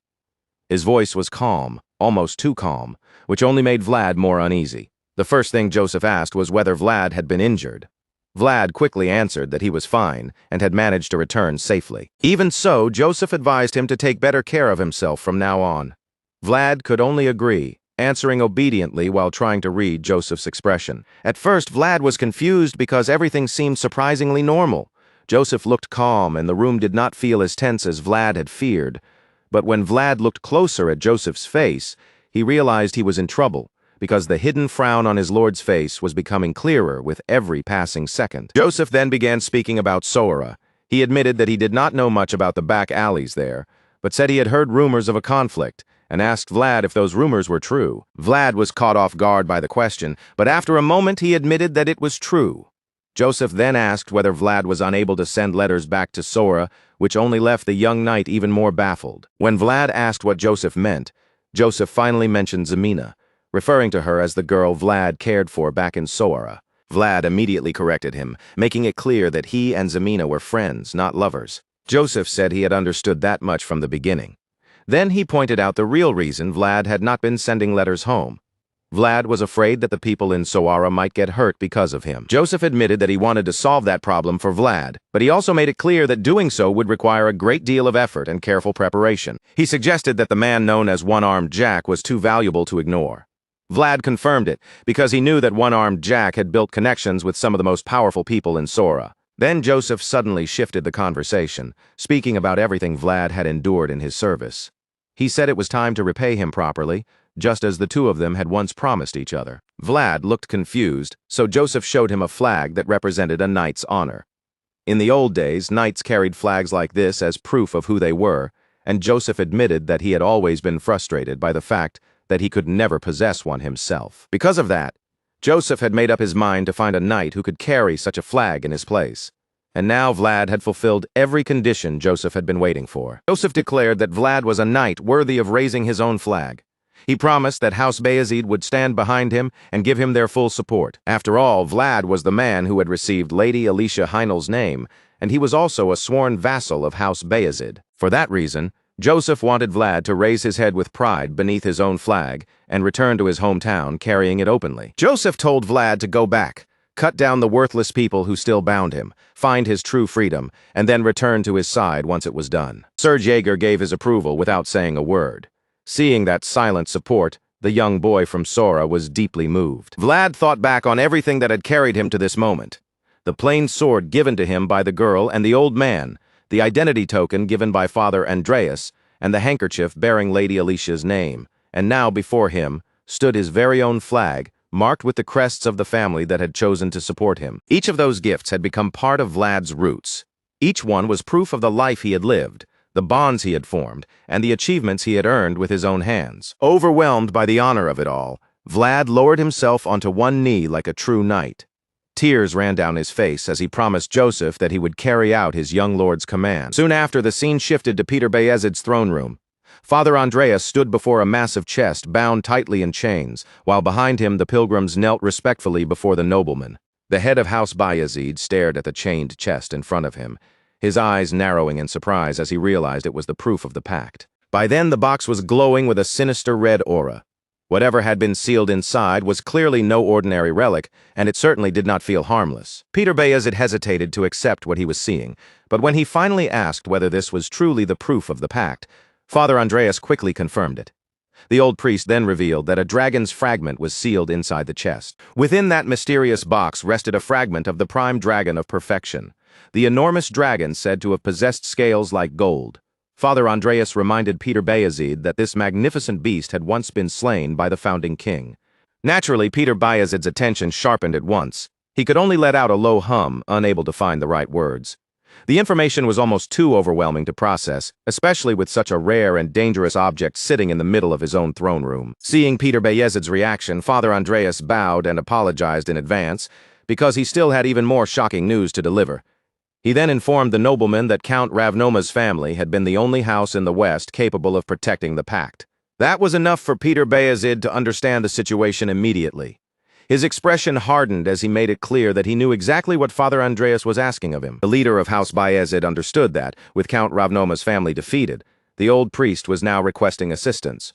His voice was calm, almost too calm, which only made Vlad more uneasy. The first thing Joseph asked was whether Vlad had been injured. Vlad quickly answered that he was fine and had managed to return safely. Even so, Joseph advised him to take better care of himself from now on. Vlad could only agree. answering obediently while trying to read Joseph's expression. At first, Vlad was confused because everything seemed surprisingly normal. Joseph looked calm, and the room did not feel as tense as Vlad had feared. But when Vlad looked closer at Joseph's face, he realized he was in trouble, because the hidden frown on his lord's face was becoming clearer with every passing second. Joseph then began speaking about Sora. He admitted that he did not know much about the back alleys there, but said he had heard rumors of a conflict, and asked Vlad if those rumors were true. Vlad was caught off guard by the question, but after a moment he admitted that it was true. Joseph then asked whether Vlad was unable to send letters back to Sora, which only left the young knight even more baffled. When Vlad asked what Joseph meant, Joseph finally mentioned Zemina, referring to her as the girl Vlad cared for back in Sora. Vlad immediately corrected him, making it clear that he and Zemina were friends, not lovers. Joseph said he had understood that much from the beginning. Then he pointed out the real reason Vlad had not been sending letters home. Vlad was afraid that the people in Sora might get hurt because of him. Joseph admitted that he wanted to solve that problem for Vlad, but he also made it clear that doing so would require a great deal of effort and careful preparation. He suggested that the man known as One-Armed Jack was too valuable to ignore. Vlad confirmed it, because he knew that One-Armed Jack had built connections with some of the most powerful people in Sora. Then Joseph suddenly shifted the conversation, speaking about everything Vlad had endured in his service. He said it was time to repay him properly, just as the two of them had once promised each other. Vlad looked confused, so Joseph showed him a flag that represented a knight's honor. In the old days, knights carried flags like this as proof of who they were, and Joseph admitted that he had always been frustrated by the fact that he could never possess one himself. Because of that, Joseph had made up his mind to find a knight who could carry such a flag in his place. And now Vlad had fulfilled every condition Joseph had been waiting for. Joseph declared that Vlad was a knight worthy of raising his own flag. He promised that House Bayezid would stand behind him and give him their full support. After all, Vlad was the man who had received Lady Alicia Heinel's name, and he was also a sworn vassal of House Bayezid. For that reason, Joseph wanted Vlad to raise his head with pride beneath his own flag and return to his hometown carrying it openly. Joseph told Vlad to go back, cut down the worthless people who still bound him, find his true freedom, and then return to his side once it was done. Sir Jaeger gave his approval without saying a word. Seeing that silent support, the young boy from Sora was deeply moved. Vlad thought back on everything that had carried him to this moment. The plain sword given to him by the girl and the old man, the identity token given by Father Andreas, and the handkerchief bearing Lady Alicia's name. And now before him stood his very own flag, marked with the crests of the family that had chosen to support him. Each of those gifts had become part of Vlad's roots. Each one was proof of the life he had lived, the bonds he had formed, and the achievements he had earned with his own hands. Overwhelmed by the honor of it all, Vlad lowered himself onto one knee like a true knight. Tears ran down his face as he promised Joseph that he would carry out his young lord's command. Soon after, the scene shifted to Peter Bayezid's throne room. Father Andreas stood before a massive chest bound tightly in chains, while behind him the pilgrims knelt respectfully before the nobleman. The head of House Bayezid stared at the chained chest in front of him, his eyes narrowing in surprise as he realized it was the proof of the pact. By then, the box was glowing with a sinister red aura. Whatever had been sealed inside was clearly no ordinary relic, and it certainly did not feel harmless. Peter Bayezid hesitated to accept what he was seeing, but when he finally asked whether this was truly the proof of the pact, Father Andreas quickly confirmed it. The old priest then revealed that a dragon's fragment was sealed inside the chest. Within that mysterious box rested a fragment of the prime dragon of perfection, the enormous dragon said to have possessed scales like gold. Father Andreas reminded Peter Bayezid that this magnificent beast had once been slain by the founding king. Naturally, Peter Bayezid's attention sharpened at once. He could only let out a low hum, unable to find the right words. The information was almost too overwhelming to process, especially with such a rare and dangerous object sitting in the middle of his own throne room. Seeing Peter Bayezid's reaction, Father Andreas bowed and apologized in advance, because he still had even more shocking news to deliver. He then informed the nobleman that Count Ravnoma's family had been the only house in the West capable of protecting the pact. That was enough for Peter Bayezid to understand the situation immediately. His expression hardened as he made it clear that he knew exactly what Father Andreas was asking of him. The leader of House Bayezid understood that, with Count Ravnoma's family defeated, the old priest was now requesting assistance.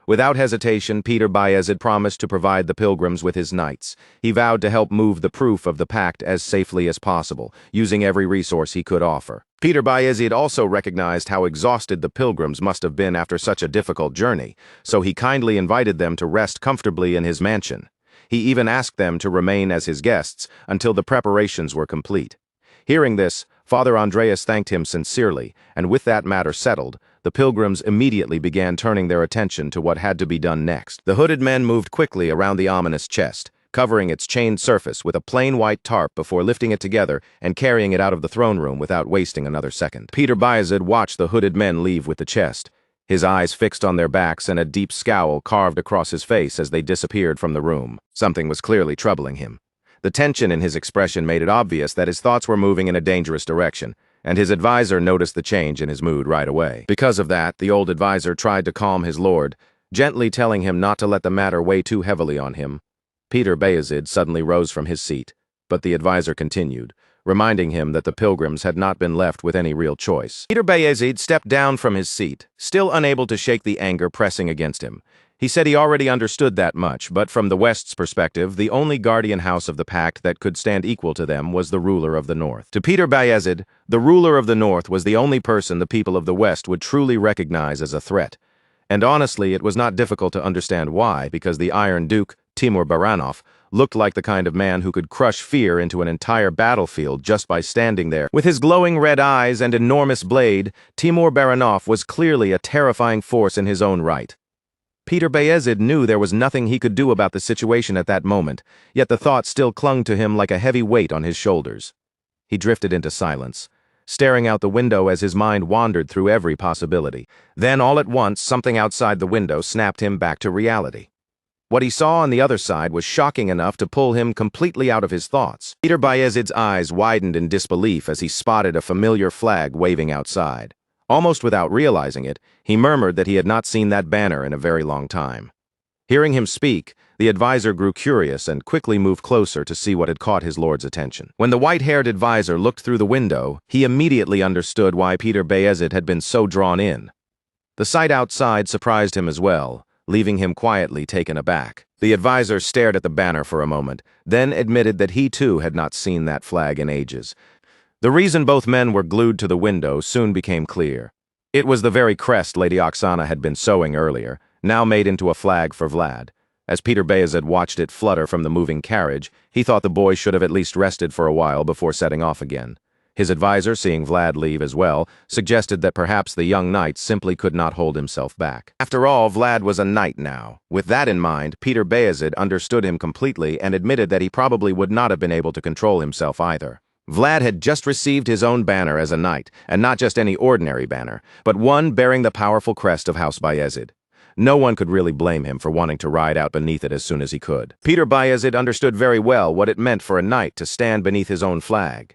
Without hesitation, Peter Bayezid promised to provide the pilgrims with his knights. He vowed to help move the proof of the pact as safely as possible, using every resource he could offer. Peter Bayezid also recognized how exhausted the pilgrims must have been after such a difficult journey, so he kindly invited them to rest comfortably in his mansion. He even asked them to remain as his guests until the preparations were complete. Hearing this, Father Andreas thanked him sincerely, and with that matter settled, the pilgrims immediately began turning their attention to what had to be done next. The hooded men moved quickly around the ominous chest, covering its chained surface with a plain white tarp before lifting it together and carrying it out of the throne room without wasting another second. Peter Bayezid watched the hooded men leave with the chest, his eyes fixed on their backs and a deep scowl carved across his face as they disappeared from the room. Something was clearly troubling him. The tension in his expression made it obvious that his thoughts were moving in a dangerous direction, and his advisor noticed the change in his mood right away. Because of that, the old advisor tried to calm his lord, gently telling him not to let the matter weigh too heavily on him. Peter Bayezid suddenly rose from his seat, but the advisor continued, reminding him that the pilgrims had not been left with any real choice. Peter Bayezid stepped down from his seat, still unable to shake the anger pressing against him. He said he already understood that much, but from the West's perspective, the only guardian house of the pact that could stand equal to them was the ruler of the North. To Peter Bayezid, the ruler of the North was the only person the people of the West would truly recognize as a threat. And honestly, it was not difficult to understand why, because the Iron Duke, Timur Baranov, looked like the kind of man who could crush fear into an entire battlefield just by standing there. With his glowing red eyes and enormous blade, Timur Baranov was clearly a terrifying force in his own right. Peter Bayezid knew there was nothing he could do about the situation at that moment, yet the thought still clung to him like a heavy weight on his shoulders. He drifted into silence, staring out the window as his mind wandered through every possibility. Then, all at once, something outside the window snapped him back to reality. What he saw on the other side was shocking enough to pull him completely out of his thoughts. Peter Bayezid's eyes widened in disbelief as he spotted a familiar flag waving outside. Almost without realizing it, he murmured that he had not seen that banner in a very long time. Hearing him speak, the advisor grew curious and quickly moved closer to see what had caught his lord's attention. When the white-haired advisor looked through the window, he immediately understood why Peter Bayezid had been so drawn in. The sight outside surprised him as well, leaving him quietly taken aback. The advisor stared at the banner for a moment, then admitted that he too had not seen that flag in ages. The reason both men were glued to the window soon became clear. It was the very crest Lady Oksana had been sewing earlier, now made into a flag for Vlad. As Peter Bayezid watched it flutter from the moving carriage, he thought the boy should have at least rested for a while before setting off again. His advisor, seeing Vlad leave as well, suggested that perhaps the young knight simply could not hold himself back. After all, Vlad was a knight now. With that in mind, Peter Bayezid understood him completely and admitted that he probably would not have been able to control himself either. Vlad had just received his own banner as a knight, and not just any ordinary banner, but one bearing the powerful crest of House Bayezid. No one could really blame him for wanting to ride out beneath it as soon as he could. Peter Bayezid understood very well what it meant for a knight to stand beneath his own flag.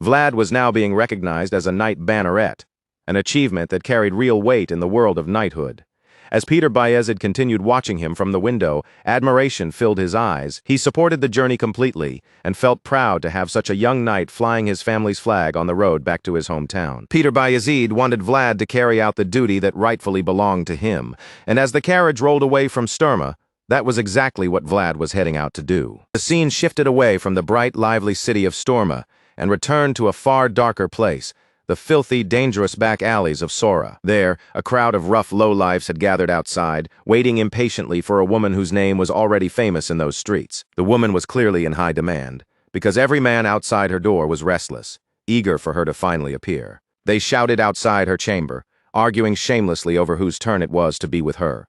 Vlad was now being recognized as a knight banneret, an achievement that carried real weight in the world of knighthood. As Peter Bayezid continued watching him from the window, admiration filled his eyes. He supported the journey completely and felt proud to have such a young knight flying his family's flag on the road back to his hometown. Peter Bayezid wanted Vlad to carry out the duty that rightfully belonged to him, and as the carriage rolled away from Sturma, that was exactly what Vlad was heading out to do. The scene shifted away from the bright, lively city of Storma and returned to a far darker place, the filthy, dangerous back alleys of Sora. There, a crowd of rough lowlifes had gathered outside, waiting impatiently for a woman whose name was already famous in those streets. The woman was clearly in high demand, because every man outside her door was restless, eager for her to finally appear. They shouted outside her chamber, arguing shamelessly over whose turn it was to be with her.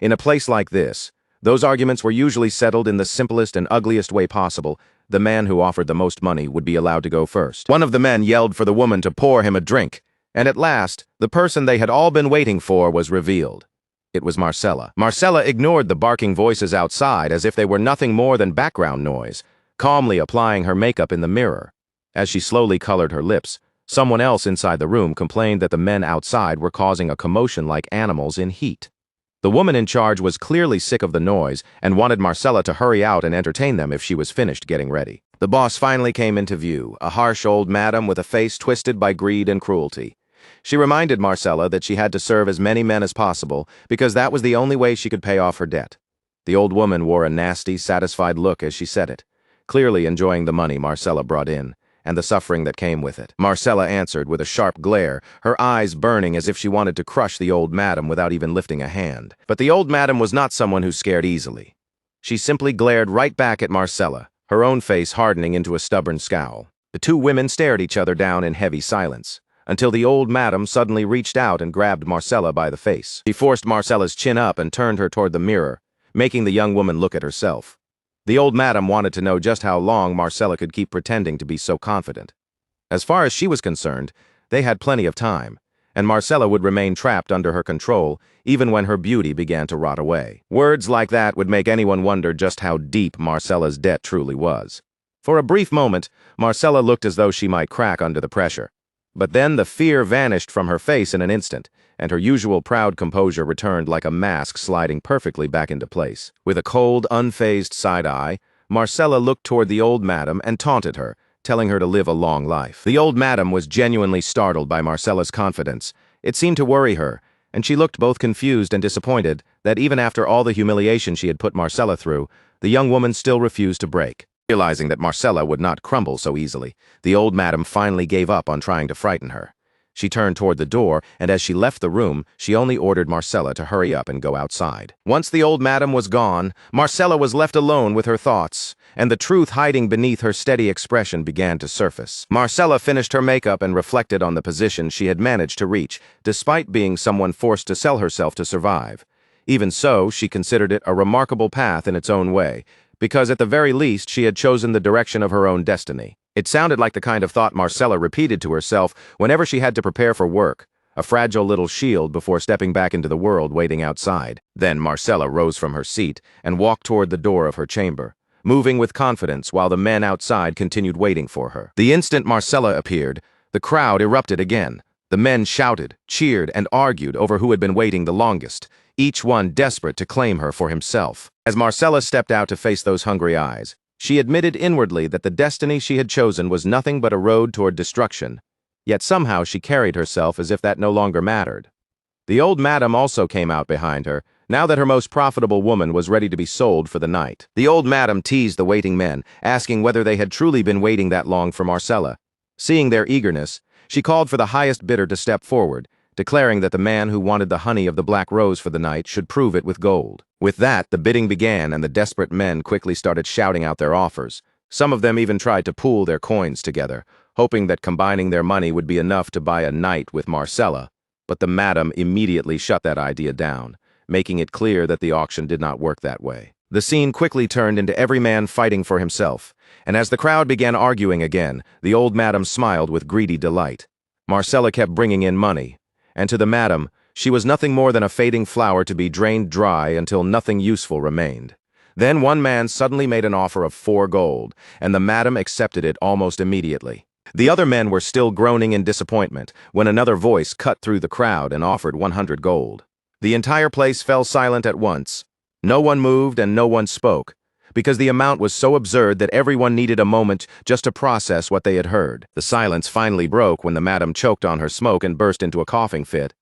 In a place like this, those arguments were usually settled in the simplest and ugliest way possible. The man who offered the most money would be allowed to go first. One of the men yelled for the woman to pour him a drink, and at last, the person they had all been waiting for was revealed. It was Marcella. Marcella ignored the barking voices outside as if they were nothing more than background noise, calmly applying her makeup in the mirror. As she slowly colored her lips, someone else inside the room complained that the men outside were causing a commotion like animals in heat. The woman in charge was clearly sick of the noise and wanted Marcella to hurry out and entertain them if she was finished getting ready. The boss finally came into view, a harsh old madam with a face twisted by greed and cruelty. She reminded Marcella that she had to serve as many men as possible because that was the only way she could pay off her debt. The old woman wore a nasty, satisfied look as she said it, clearly enjoying the money Marcella brought in and the suffering that came with it. Marcella answered with a sharp glare, her eyes burning as if she wanted to crush the old madam without even lifting a hand. But the old madam was not someone who scared easily. She simply glared right back at Marcella, her own face hardening into a stubborn scowl. The two women stared each other down in heavy silence, until the old madam suddenly reached out and grabbed Marcella by the face. She forced Marcella's chin up and turned her toward the mirror, making the young woman look at herself. The old madam wanted to know just how long Marcella could keep pretending to be so confident. As far as she was concerned, they had plenty of time, and Marcella would remain trapped under her control even when her beauty began to rot away. Words like that would make anyone wonder just how deep Marcella's debt truly was. For a brief moment, Marcella looked as though she might crack under the pressure. But then the fear vanished from her face in an instant, and her usual proud composure returned like a mask sliding perfectly back into place. With a cold, unfazed side eye, Marcella looked toward the old madam and taunted her, telling her to live a long life. The old madam was genuinely startled by Marcella's confidence. It seemed to worry her, and she looked both confused and disappointed that even after all the humiliation she had put Marcella through, the young woman still refused to break. Realizing that Marcella would not crumble so easily, the old madam finally gave up on trying to frighten her. She turned toward the door, and as she left the room, she only ordered Marcella to hurry up and go outside. Once the old madam was gone, Marcella was left alone with her thoughts, and the truth hiding beneath her steady expression began to surface. Marcella finished her makeup and reflected on the position she had managed to reach, despite being someone forced to sell herself to survive. Even so, she considered it a remarkable path in its own way, because at the very least she had chosen the direction of her own destiny. It sounded like the kind of thought Marcella repeated to herself whenever she had to prepare for work, a fragile little shield before stepping back into the world waiting outside. Then Marcella rose from her seat and walked toward the door of her chamber, moving with confidence while the men outside continued waiting for her. The instant Marcella appeared, the crowd erupted again. The men shouted, cheered, and argued over who had been waiting the longest, each one desperate to claim her for himself. As Marcella stepped out to face those hungry eyes, she admitted inwardly that the destiny she had chosen was nothing but a road toward destruction, yet somehow she carried herself as if that no longer mattered. The old madam also came out behind her, now that her most profitable woman was ready to be sold for the night. The old madam teased the waiting men, asking whether they had truly been waiting that long for Marcella. Seeing their eagerness, she called for the highest bidder to step forward, declaring that the man who wanted the honey of the black rose for the night should prove it with gold. With that, the bidding began, and the desperate men quickly started shouting out their offers. Some of them even tried to pool their coins together, hoping that combining their money would be enough to buy a night with Marcella. But the madam immediately shut that idea down, making it clear that the auction did not work that way. The scene quickly turned into every man fighting for himself, and as the crowd began arguing again, the old madam smiled with greedy delight. Marcella kept bringing in money, and to the madam, she was nothing more than a fading flower to be drained dry until nothing useful remained. Then one man suddenly made an offer of 4 gold, and the madam accepted it almost immediately. The other men were still groaning in disappointment when another voice cut through the crowd and offered 100 gold. The entire place fell silent at once. No one moved and no one spoke, because the amount was so absurd that everyone needed a moment just to process what they had heard. The silence finally broke when the madam choked on her smoke and burst into a coughing fit.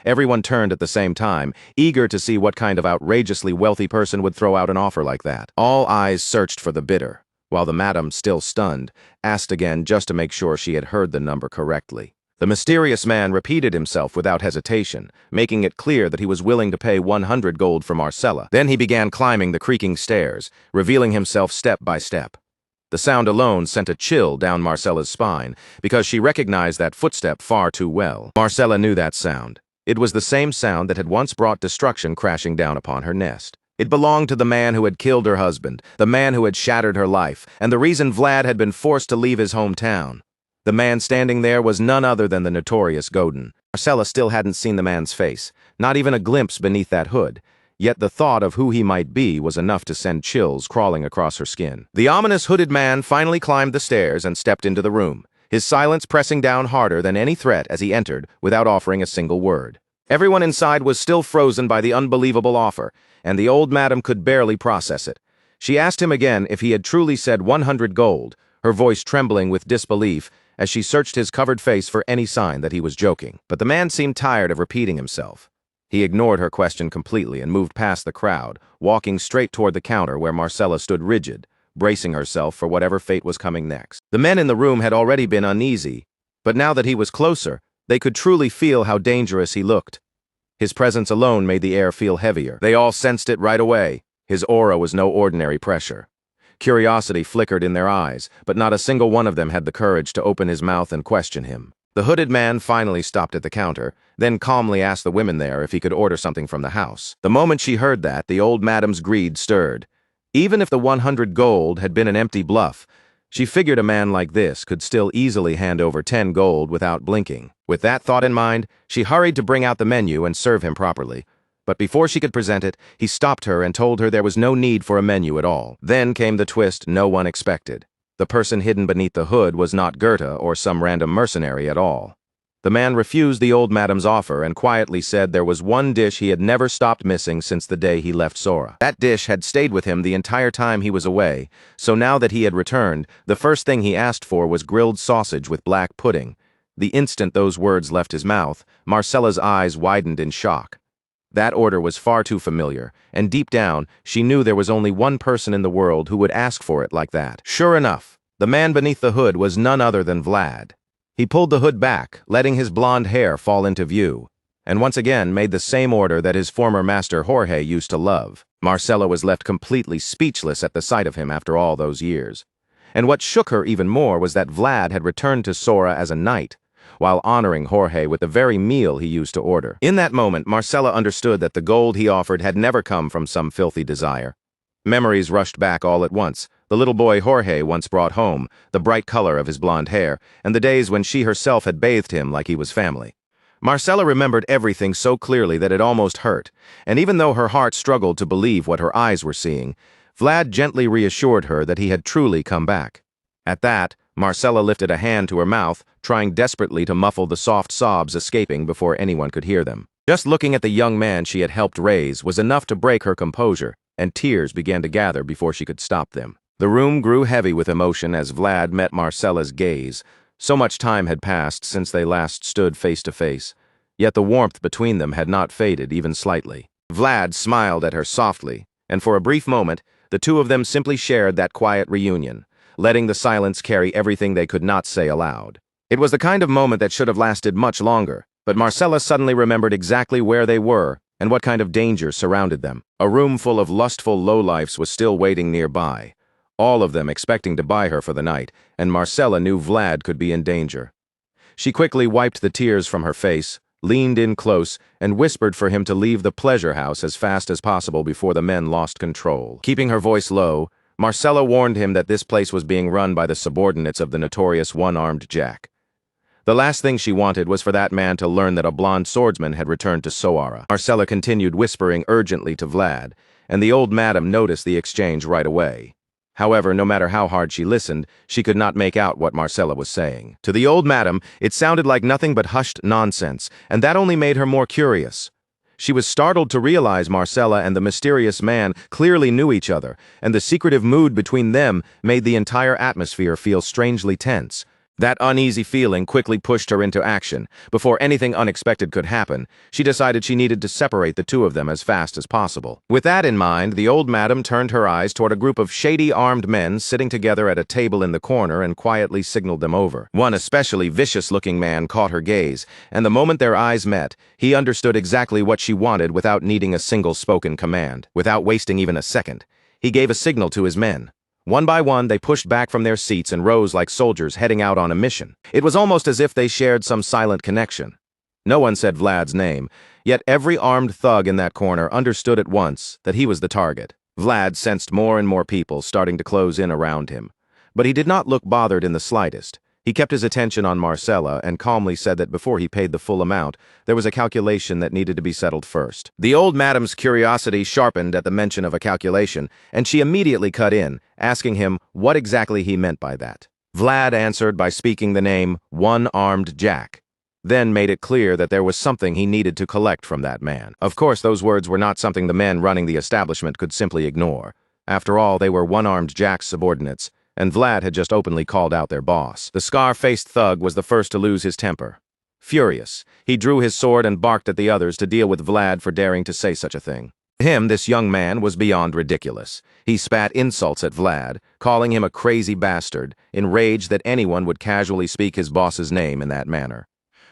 Everyone turned at the same time, eager to see what kind of outrageously wealthy person would throw out an offer like that. All eyes searched for the bidder, while the madam, still stunned, asked again just to make sure she had heard the number correctly. The mysterious man repeated himself without hesitation, making it clear that he was willing to pay 100 gold for Marcella. Then he began climbing the creaking stairs, revealing himself step by step. The sound alone sent a chill down Marcella's spine, because she recognized that footstep far too well. Marcella knew that sound. It was the same sound that had once brought destruction crashing down upon her nest. It belonged to the man who had killed her husband, the man who had shattered her life, and the reason Vlad had been forced to leave his hometown. The man standing there was none other than the notorious Godin. Marcella still hadn't seen the man's face, not even a glimpse beneath that hood, yet the thought of who he might be was enough to send chills crawling across her skin. The ominous hooded man finally climbed the stairs and stepped into the room, his silence pressing down harder than any threat as he entered without offering a single word. Everyone inside was still frozen by the unbelievable offer, and the old madam could barely process it. She asked him again if he had truly said 100 gold, her voice trembling with disbelief as she searched his covered face for any sign that he was joking. But the man seemed tired of repeating himself. He ignored her question completely and moved past the crowd, walking straight toward the counter where Marcella stood rigid, bracing herself for whatever fate was coming next. The men in the room had already been uneasy, but now that he was closer, they could truly feel how dangerous he looked. His presence alone made the air feel heavier. They all sensed it right away. His aura was no ordinary pressure. Curiosity flickered in their eyes, but not a single one of them had the courage to open his mouth and question him. The hooded man finally stopped at the counter, then calmly asked the women there if he could order something from the house. The moment she heard that, the old madam's greed stirred. Even if the 100 gold had been an empty bluff, she figured a man like this could still easily hand over 10 gold without blinking. With that thought in mind, she hurried to bring out the menu and serve him properly. But before she could present it, he stopped her and told her there was no need for a menu at all. Then came the twist no one expected. The person hidden beneath the hood was not Goethe or some random mercenary at all. The man refused the old madam's offer and quietly said there was one dish he had never stopped missing since the day he left Sora. That dish had stayed with him the entire time he was away, so now that he had returned, the first thing he asked for was grilled sausage with black pudding. The instant those words left his mouth, Marcella's eyes widened in shock. That order was far too familiar, and deep down, she knew there was only one person in the world who would ask for it like that. Sure enough, the man beneath the hood was none other than Vlad. He pulled the hood back, letting his blonde hair fall into view, and once again made the same order that his former master Jorge used to love. Marcella was left completely speechless at the sight of him after all those years. And what shook her even more was that Vlad had returned to Sora as a knight, while honoring Jorge with the very meal he used to order. In that moment, Marcella understood that the gold he offered had never come from some filthy desire. Memories rushed back all at once. The little boy Jorge once brought home, the bright color of his blonde hair, and the days when she herself had bathed him like he was family. Marcella remembered everything so clearly that it almost hurt, and even though her heart struggled to believe what her eyes were seeing, Vlad gently reassured her that he had truly come back. At that, Marcella lifted a hand to her mouth, trying desperately to muffle the soft sobs escaping before anyone could hear them. Just looking at the young man she had helped raise was enough to break her composure, and tears began to gather before she could stop them. The room grew heavy with emotion as Vlad met Marcella's gaze. So much time had passed since they last stood face to face, yet the warmth between them had not faded even slightly. Vlad smiled at her softly, and for a brief moment, the two of them simply shared that quiet reunion, letting the silence carry everything they could not say aloud. It was the kind of moment that should have lasted much longer, but Marcella suddenly remembered exactly where they were and what kind of danger surrounded them. A room full of lustful lowlifes was still waiting nearby, all of them expecting to buy her for the night, and Marcella knew Vlad could be in danger. She quickly wiped the tears from her face, leaned in close, and whispered for him to leave the pleasure house as fast as possible before the men lost control. Keeping her voice low, Marcella warned him that this place was being run by the subordinates of the notorious one-armed Jack. The last thing she wanted was for that man to learn that a blonde swordsman had returned to Soara. Marcella continued whispering urgently to Vlad, and the old madam noticed the exchange right away. However, no matter how hard she listened, she could not make out what Marcella was saying. To the old madam, it sounded like nothing but hushed nonsense, and that only made her more curious. She was startled to realize Marcella and the mysterious man clearly knew each other, and the secretive mood between them made the entire atmosphere feel strangely tense. That uneasy feeling quickly pushed her into action. Before anything unexpected could happen, she decided she needed to separate the two of them as fast as possible. With that in mind, the old madam turned her eyes toward a group of shady armed men sitting together at a table in the corner and quietly signaled them over. One especially vicious-looking man caught her gaze, and the moment their eyes met, he understood exactly what she wanted without needing a single spoken command. Without wasting even a second, he gave a signal to his men. One by one, they pushed back from their seats and rose like soldiers heading out on a mission. It was almost as if they shared some silent connection. No one said Vlad's name, yet every armed thug in that corner understood at once that he was the target. Vlad sensed more and more people starting to close in around him, but he did not look bothered in the slightest. He kept his attention on Marcella and calmly said that before he paid the full amount, there was a calculation that needed to be settled first. The old madam's curiosity sharpened at the mention of a calculation, and she immediately cut in, asking him what exactly he meant by that. Vlad answered by speaking the name One-Armed Jack, then made it clear that there was something he needed to collect from that man. Of course, those words were not something the men running the establishment could simply ignore. After all, they were One-Armed Jack's subordinates, and Vlad had just openly called out their boss. The scar-faced thug was the first to lose his temper. Furious, he drew his sword and barked at the others to deal with Vlad for daring to say such a thing. To him, this young man was beyond ridiculous. He spat insults at Vlad, calling him a crazy bastard, enraged that anyone would casually speak his boss's name in that manner.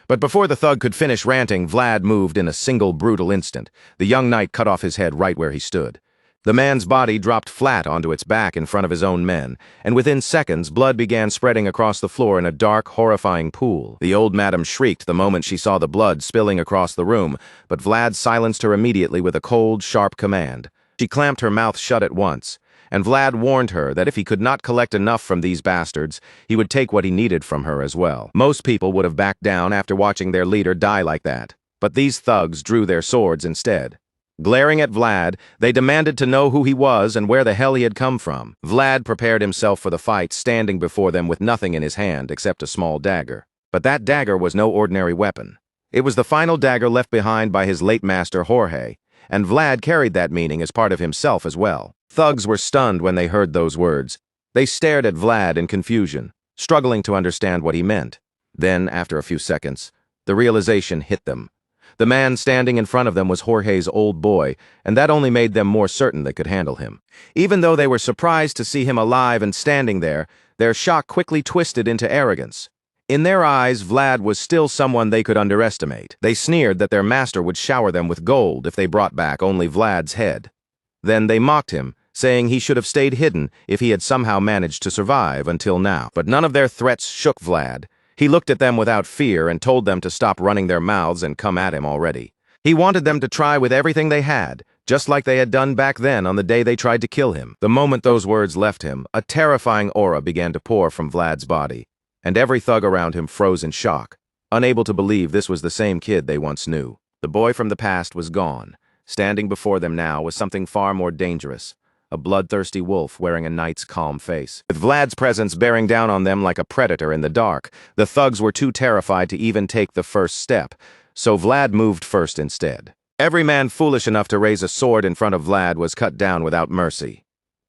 But before the thug could finish ranting, Vlad moved in a single brutal instant. The young knight cut off his head right where he stood. The man's body dropped flat onto its back in front of his own men, and within seconds, blood began spreading across the floor in a dark, horrifying pool. The old madam shrieked the moment she saw the blood spilling across the room, but Vlad silenced her immediately with a cold, sharp command. She clamped her mouth shut at once, and Vlad warned her that if he could not collect enough from these bastards, he would take what he needed from her as well. Most people would have backed down after watching their leader die like that, but these thugs drew their swords instead. Glaring at Vlad, they demanded to know who he was and where the hell he had come from. Vlad prepared himself for the fight, standing before them with nothing in his hand except a small dagger. But that dagger was no ordinary weapon. It was the final dagger left behind by his late master Jorge, and Vlad carried that meaning as part of himself as well. Thugs were stunned when they heard those words. They stared at Vlad in confusion, struggling to understand what he meant. Then, after a few seconds, the realization hit them. The man standing in front of them was Jorge's old boy, and that only made them more certain they could handle him. Even though they were surprised to see him alive and standing there, their shock quickly twisted into arrogance. In their eyes, Vlad was still someone they could underestimate. They sneered that their master would shower them with gold if they brought back only Vlad's head. Then they mocked him, saying he should have stayed hidden if he had somehow managed to survive until now. But none of their threats shook Vlad. He looked at them without fear and told them to stop running their mouths and come at him already. He wanted them to try with everything they had, just like they had done back then on the day they tried to kill him. The moment those words left him, a terrifying aura began to pour from Vlad's body, and every thug around him froze in shock, unable to believe this was the same kid they once knew. The boy from the past was gone. Standing before them now was something far more dangerous. A bloodthirsty wolf wearing a knight's calm face. With Vlad's presence bearing down on them like a predator in the dark, the thugs were too terrified to even take the first step, so Vlad moved first instead. Every man foolish enough to raise a sword in front of Vlad was cut down without mercy.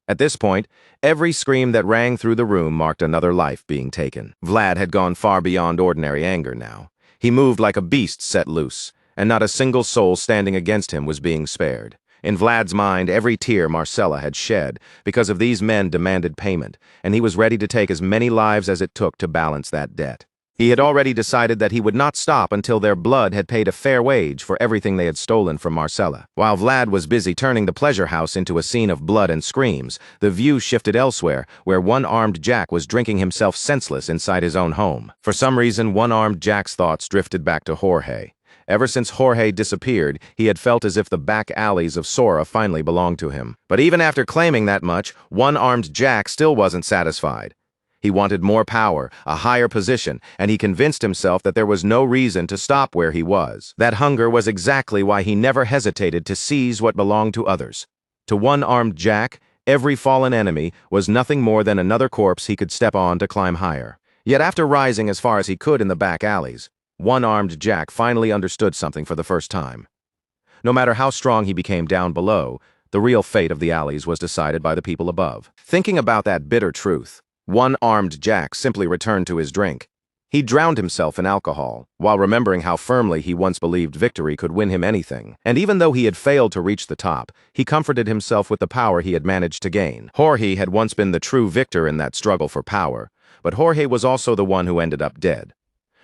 At this point, every scream that rang through the room marked another life being taken. Vlad had gone far beyond ordinary anger now. He moved like a beast set loose, and not a single soul standing against him was being spared. In Vlad's mind, every tear Marcella had shed because of these men demanded payment, and he was ready to take as many lives as it took to balance that debt. He had already decided that he would not stop until their blood had paid a fair wage for everything they had stolen from Marcella. While Vlad was busy turning the pleasure house into a scene of blood and screams, the view shifted elsewhere, where one-armed Jack was drinking himself senseless inside his own home. For some reason, one-armed Jack's thoughts drifted back to Jorge. Ever since Jorge disappeared, he had felt as if the back alleys of Sora finally belonged to him. But even after claiming that much, one-armed Jack still wasn't satisfied. He wanted more power, a higher position, and he convinced himself that there was no reason to stop where he was. That hunger was exactly why he never hesitated to seize what belonged to others. To one-armed Jack, every fallen enemy was nothing more than another corpse he could step on to climb higher. Yet after rising as far as he could in the back alleys, one-armed Jack finally understood something for the first time. No matter how strong he became down below, the real fate of the alleys was decided by the people above. Thinking about that bitter truth, one-armed Jack simply returned to his drink. He drowned himself in alcohol, while remembering how firmly he once believed victory could win him anything. And even though he had failed to reach the top, he comforted himself with the power he had managed to gain. Jorge had once been the true victor in that struggle for power, but Jorge was also the one who ended up dead.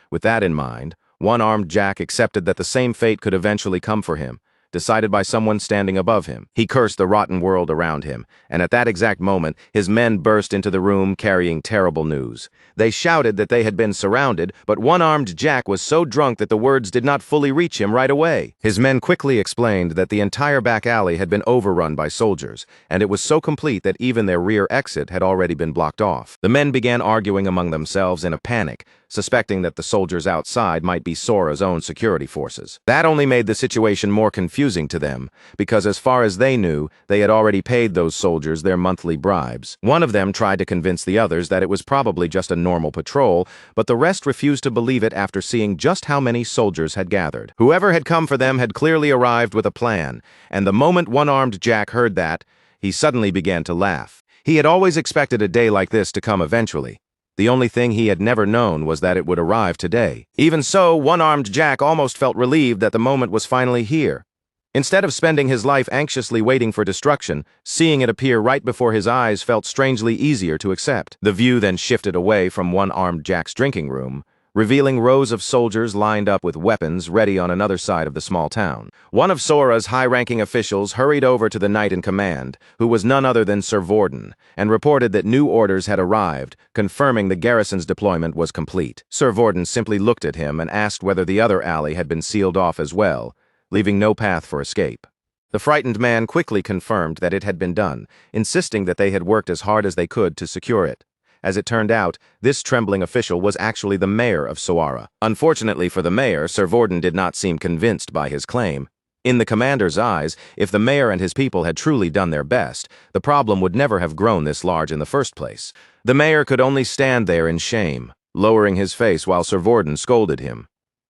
With that in mind, one-armed Jack accepted that the same fate could eventually come for him, decided by someone standing above him. He cursed the rotten world around him, and at that exact moment, his men burst into the room carrying terrible news. They shouted that they had been surrounded, but one-armed Jack was so drunk that the words did not fully reach him right away. His men quickly explained that the entire back alley had been overrun by soldiers, and it was so complete that even their rear exit had already been blocked off. The men began arguing among themselves in a panic, suspecting that the soldiers outside might be Sora's own security forces. That only made the situation more confusing to them, because as far as they knew, they had already paid those soldiers their monthly bribes. One of them tried to convince the others that it was probably just a normal patrol, but the rest refused to believe it after seeing just how many soldiers had gathered. Whoever had come for them had clearly arrived with a plan, and the moment one-armed Jack heard that, he suddenly began to laugh. He had always expected a day like this to come eventually. The only thing he had never known was that it would arrive today. Even so, one-armed Jack almost felt relieved that the moment was finally here. Instead of spending his life anxiously waiting for destruction, seeing it appear right before his eyes felt strangely easier to accept. The view then shifted away from one-armed Jack's drinking room, revealing rows of soldiers lined up with weapons ready on another side of the small town. One of Sora's high-ranking officials hurried over to the knight in command, who was none other than Sir Vorden, and reported that new orders had arrived, confirming the garrison's deployment was complete. Sir Vorden simply looked at him and asked whether the other alley had been sealed off as well, leaving no path for escape. The frightened man quickly confirmed that it had been done, insisting that they had worked as hard as they could to secure it. As it turned out, this trembling official was actually the mayor of Sora. Unfortunately for the mayor, Sir Vorden did not seem convinced by his claim. In the commander's eyes, if the mayor and his people had truly done their best, the problem would never have grown this large in the first place. The mayor could only stand there in shame, lowering his face while Sir Vorden scolded him.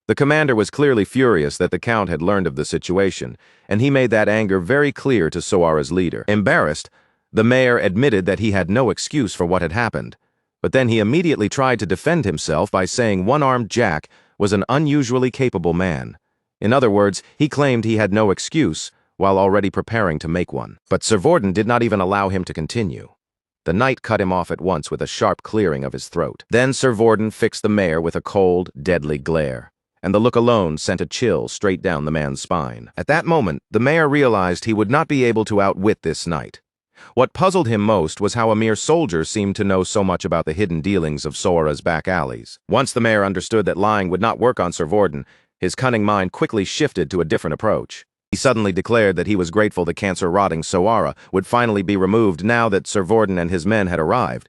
The commander was clearly furious that the Count had learned of the situation, and he made that anger very clear to Sora's leader. Embarrassed, the mayor admitted that he had no excuse for what had happened, but then he immediately tried to defend himself by saying one-armed Jack was an unusually capable man. In other words, he claimed he had no excuse, while already preparing to make one. But Sir Vorden did not even allow him to continue. The knight cut him off at once with a sharp clearing of his throat. Then Sir Vorden fixed the mayor with a cold, deadly glare, and the look alone sent a chill straight down the man's spine. At that moment, the mayor realized he would not be able to outwit this knight. What puzzled him most was how a mere soldier seemed to know so much about the hidden dealings of Sora's back alleys. Once the mayor understood that lying would not work on Sir Vorden, his cunning mind quickly shifted to a different approach. He suddenly declared that he was grateful the cancer-rotting Sora would finally be removed now that Sir Vorden and his men had arrived.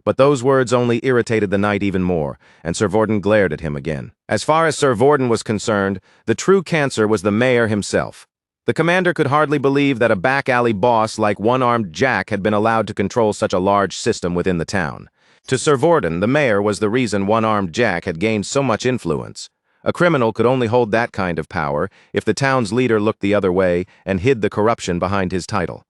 But those words only irritated the knight even more, and Sir Vorden glared at him again. As far as Sir Vorden was concerned, the true cancer was the mayor himself. The commander could hardly believe that a back-alley boss like one-armed Jack had been allowed to control such a large system within the town. To Sir Vorden, the mayor was the reason one-armed Jack had gained so much influence. A criminal could only hold that kind of power if the town's leader looked the other way and hid the corruption behind his title.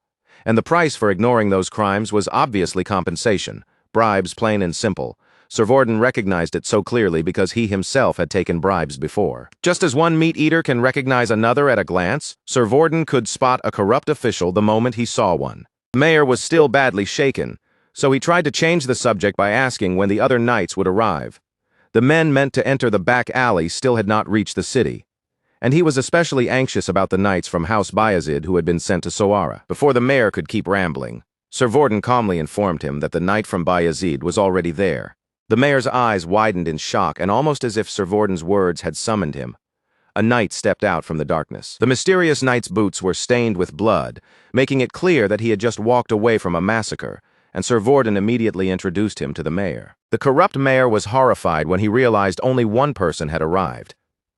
And the price for ignoring those crimes was obviously compensation, bribes plain and simple. Sir Vorden recognized it so clearly because he himself had taken bribes before. Just as one meat-eater can recognize another at a glance, Sir Vorden could spot a corrupt official the moment he saw one. The mayor was still badly shaken, so he tried to change the subject by asking when the other knights would arrive. The men meant to enter the back alley still had not reached the city, and he was especially anxious about the knights from House Bayezid who had been sent to Sora. Before the mayor could keep rambling, Sir Vorden calmly informed him that the knight from Bayezid was already there. The mayor's eyes widened in shock, and almost as if Sir Vorden's words had summoned him, a knight stepped out from the darkness. The mysterious knight's boots were stained with blood, making it clear that he had just walked away from a massacre, and Sir Vorden immediately introduced him to the mayor. The corrupt mayor was horrified when he realized only one person had arrived.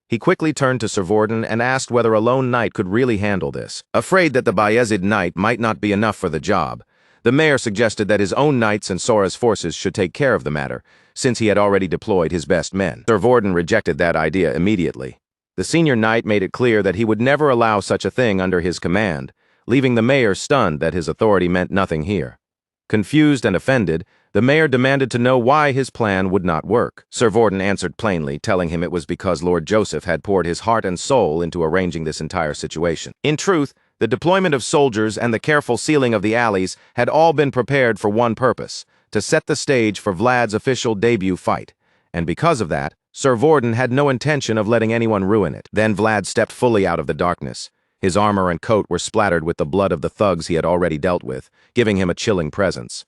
He quickly turned to Sir Vorden and asked whether a lone knight could really handle this. Afraid that the Bayezid knight might not be enough for the job, the mayor suggested that his own knights and Sora's forces should take care of the matter, since he had already deployed his best men. Sir Vorden rejected that idea immediately. The senior knight made it clear that he would never allow such a thing under his command, leaving the mayor stunned that his authority meant nothing here. Confused and offended, the mayor demanded to know why his plan would not work. Sir Vorden answered plainly, telling him it was because Lord Joseph had poured his heart and soul into arranging this entire situation. In truth, the deployment of soldiers and the careful sealing of the alleys had all been prepared for one purpose: to set the stage for Vlad's official debut fight. And because of that, Sir Vorden had no intention of letting anyone ruin it. Then Vlad stepped fully out of the darkness. His armor and coat were splattered with the blood of the thugs he had already dealt with, giving him a chilling presence.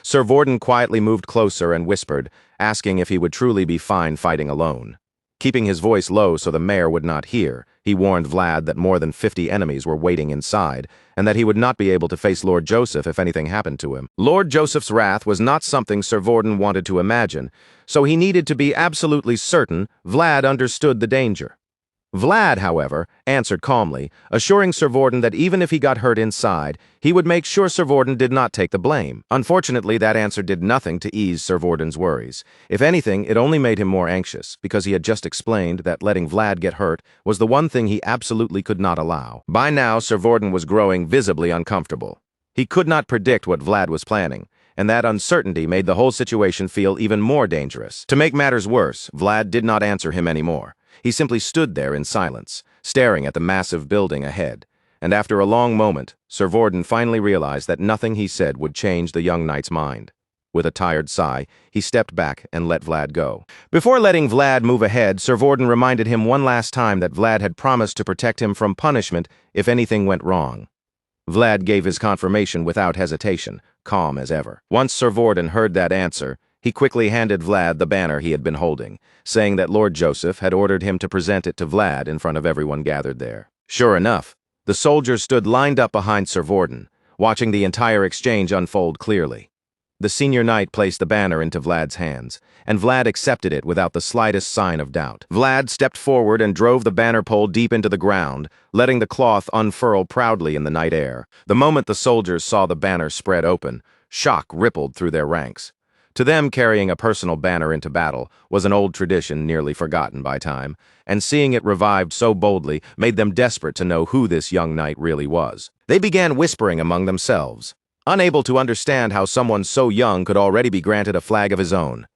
Sir Vorden quietly moved closer and whispered, asking if he would truly be fine fighting alone. Keeping his voice low so the mayor would not hear, he warned Vlad that more than 50 enemies were waiting inside, and that he would not be able to face Lord Joseph if anything happened to him. Lord Joseph's wrath was not something Sir Vorden wanted to imagine, so he needed to be absolutely certain Vlad understood the danger. Vlad, however, answered calmly, assuring Sir Vorden that even if he got hurt inside, he would make sure Sir Vorden did not take the blame. Unfortunately, that answer did nothing to ease Sir Vorden's worries. If anything, it only made him more anxious, because he had just explained that letting Vlad get hurt was the one thing he absolutely could not allow. By now, Sir Vorden was growing visibly uncomfortable. He could not predict what Vlad was planning, and that uncertainty made the whole situation feel even more dangerous. To make matters worse, Vlad did not answer him anymore. He simply stood there in silence, staring at the massive building ahead. And after a long moment, Sir Vorden finally realized that nothing he said would change the young knight's mind. With a tired sigh, he stepped back and let Vlad go. Before letting Vlad move ahead, Sir Vorden reminded him one last time that Vlad had promised to protect him from punishment if anything went wrong. Vlad gave his confirmation without hesitation, calm as ever. Once Sir Vorden heard that answer, he quickly handed Vlad the banner he had been holding, saying that Lord Joseph had ordered him to present it to Vlad in front of everyone gathered there. Sure enough, the soldiers stood lined up behind Sir Vorden, watching the entire exchange unfold clearly. The senior knight placed the banner into Vlad's hands, and Vlad accepted it without the slightest sign of doubt. Vlad stepped forward and drove the banner pole deep into the ground, letting the cloth unfurl proudly in the night air. The moment the soldiers saw the banner spread open, shock rippled through their ranks. To them, carrying a personal banner into battle was an old tradition nearly forgotten by time, and seeing it revived so boldly made them desperate to know who this young knight really was. They began whispering among themselves, unable to understand how someone so young could already be granted a flag of his own.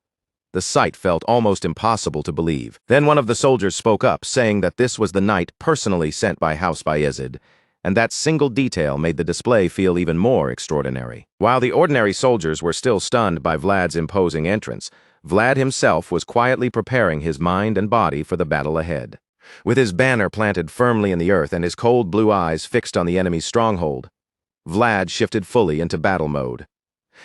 The sight felt almost impossible to believe. Then one of the soldiers spoke up, saying that this was the knight personally sent by House Bayezid, and that single detail made the display feel even more extraordinary. While the ordinary soldiers were still stunned by Vlad's imposing entrance, Vlad himself was quietly preparing his mind and body for the battle ahead. With his banner planted firmly in the earth and his cold blue eyes fixed on the enemy's stronghold, Vlad shifted fully into battle mode.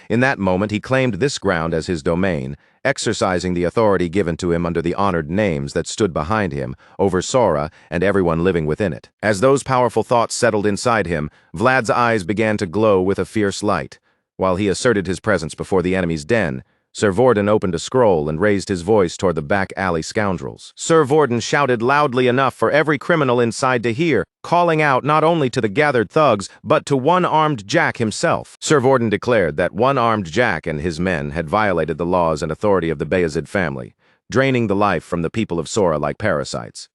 In that moment, he claimed this ground as his domain, exercising the authority given to him under the honored names that stood behind him, over Sora and everyone living within it. As those powerful thoughts settled inside him, Vlad's eyes began to glow with a fierce light. While he asserted his presence before the enemy's den, Sir Vorden opened a scroll and raised his voice toward the back alley scoundrels. Sir Vorden shouted loudly enough for every criminal inside to hear, calling out not only to the gathered thugs, but to one-armed Jack himself. Sir Vorden declared that one-armed Jack and his men had violated the laws and authority of the Bayezid family, draining the life from the people of Sora like parasites.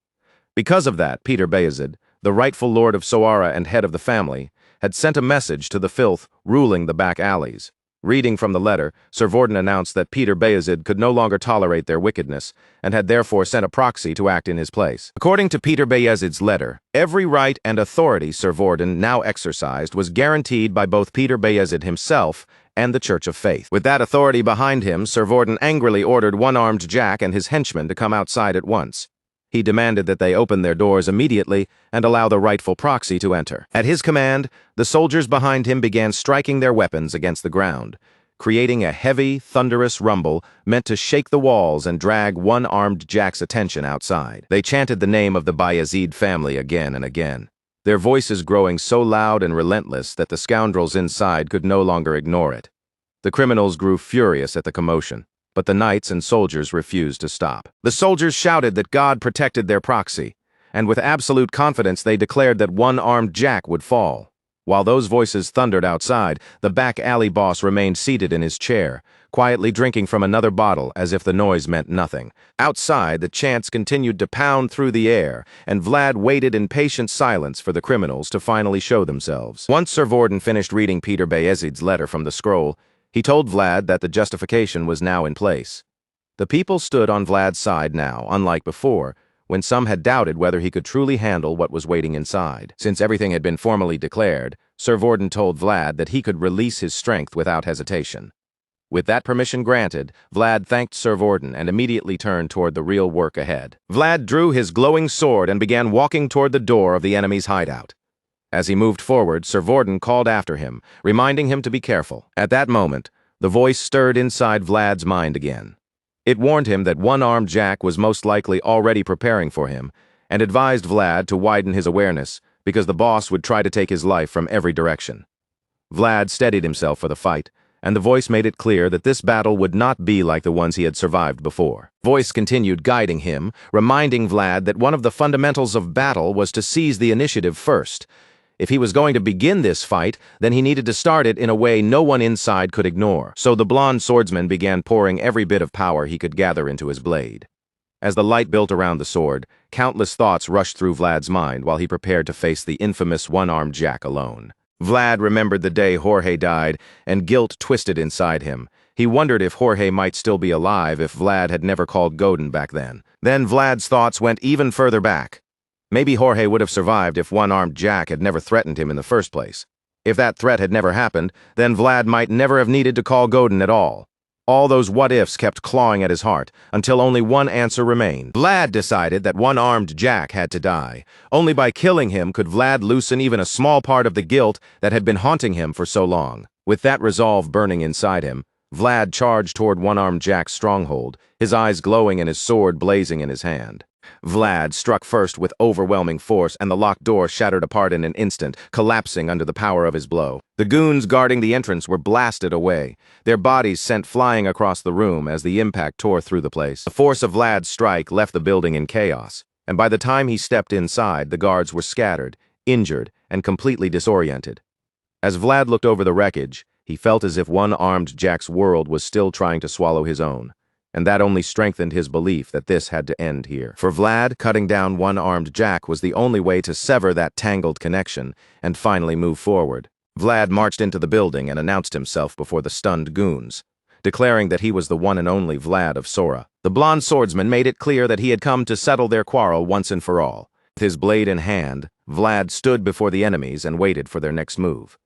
Because of that, Peter Bayezid, the rightful lord of Soara and head of the family, had sent a message to the filth ruling the back alleys. Reading from the letter, Sir Vorden announced that Peter Bayezid could no longer tolerate their wickedness, and had therefore sent a proxy to act in his place. According to Peter Bayezid's letter, every right and authority Sir Vorden now exercised was guaranteed by both Peter Bayezid himself and the Church of Faith. With that authority behind him, Sir Vorden angrily ordered one-armed Jack and his henchmen to come outside at once. He demanded that they open their doors immediately and allow the rightful proxy to enter. At his command, the soldiers behind him began striking their weapons against the ground, creating a heavy, thunderous rumble meant to shake the walls and drag one-armed Jack's attention outside. They chanted the name of the Bayezid family again and again, their voices growing so loud and relentless that the scoundrels inside could no longer ignore it. The criminals grew furious at the commotion, but the knights and soldiers refused to stop. The soldiers shouted that God protected their proxy, and with absolute confidence they declared that one-armed Jack would fall. While those voices thundered outside, the back alley boss remained seated in his chair, quietly drinking from another bottle as if the noise meant nothing. Outside, the chants continued to pound through the air, and Vlad waited in patient silence for the criminals to finally show themselves. Once Sir Vorden finished reading Peter Bayezid's letter from the scroll, he told Vlad that the justification was now in place. The people stood on Vlad's side now, unlike before, when some had doubted whether he could truly handle what was waiting inside. Since everything had been formally declared, Sir Vorden told Vlad that he could release his strength without hesitation. With that permission granted, Vlad thanked Sir Vorden and immediately turned toward the real work ahead. Vlad drew his glowing sword and began walking toward the door of the enemy's hideout. As he moved forward, Sir Vorden called after him, reminding him to be careful. At that moment, the voice stirred inside Vlad's mind again. It warned him that one-armed Jack was most likely already preparing for him, and advised Vlad to widen his awareness, because the boss would try to take his life from every direction. Vlad steadied himself for the fight, and the voice made it clear that this battle would not be like the ones he had survived before. Voice continued guiding him, reminding Vlad that one of the fundamentals of battle was to seize the initiative first. If he was going to begin this fight, then he needed to start it in a way no one inside could ignore. So the blonde swordsman began pouring every bit of power he could gather into his blade. As the light built around the sword, countless thoughts rushed through Vlad's mind while he prepared to face the infamous one-armed Jack alone. Vlad remembered the day Jorge died, and guilt twisted inside him. He wondered if Jorge might still be alive if Vlad had never called Godin back then. Then Vlad's thoughts went even further back. Maybe Jorge would have survived if one-armed Jack had never threatened him in the first place. If that threat had never happened, then Vlad might never have needed to call Godin at all. All those what-ifs kept clawing at his heart, until only one answer remained. Vlad decided that one-armed Jack had to die. Only by killing him could Vlad loosen even a small part of the guilt that had been haunting him for so long. With that resolve burning inside him, Vlad charged toward one-armed Jack's stronghold, his eyes glowing and his sword blazing in his hand. Vlad struck first with overwhelming force, and the locked door shattered apart in an instant, collapsing under the power of his blow. The goons guarding the entrance were blasted away, their bodies sent flying across the room as the impact tore through the place. The force of Vlad's strike left the building in chaos, and by the time he stepped inside, the guards were scattered, injured, and completely disoriented. As Vlad looked over the wreckage, he felt as if one-armed Jack's world was still trying to swallow his own. And that only strengthened his belief that this had to end here. For Vlad, cutting down one-armed Jack was the only way to sever that tangled connection and finally move forward. Vlad marched into the building and announced himself before the stunned goons, declaring that he was the one and only Vlad of Sora. The blonde swordsman made it clear that he had come to settle their quarrel once and for all. With his blade in hand, Vlad stood before the enemies and waited for their next move.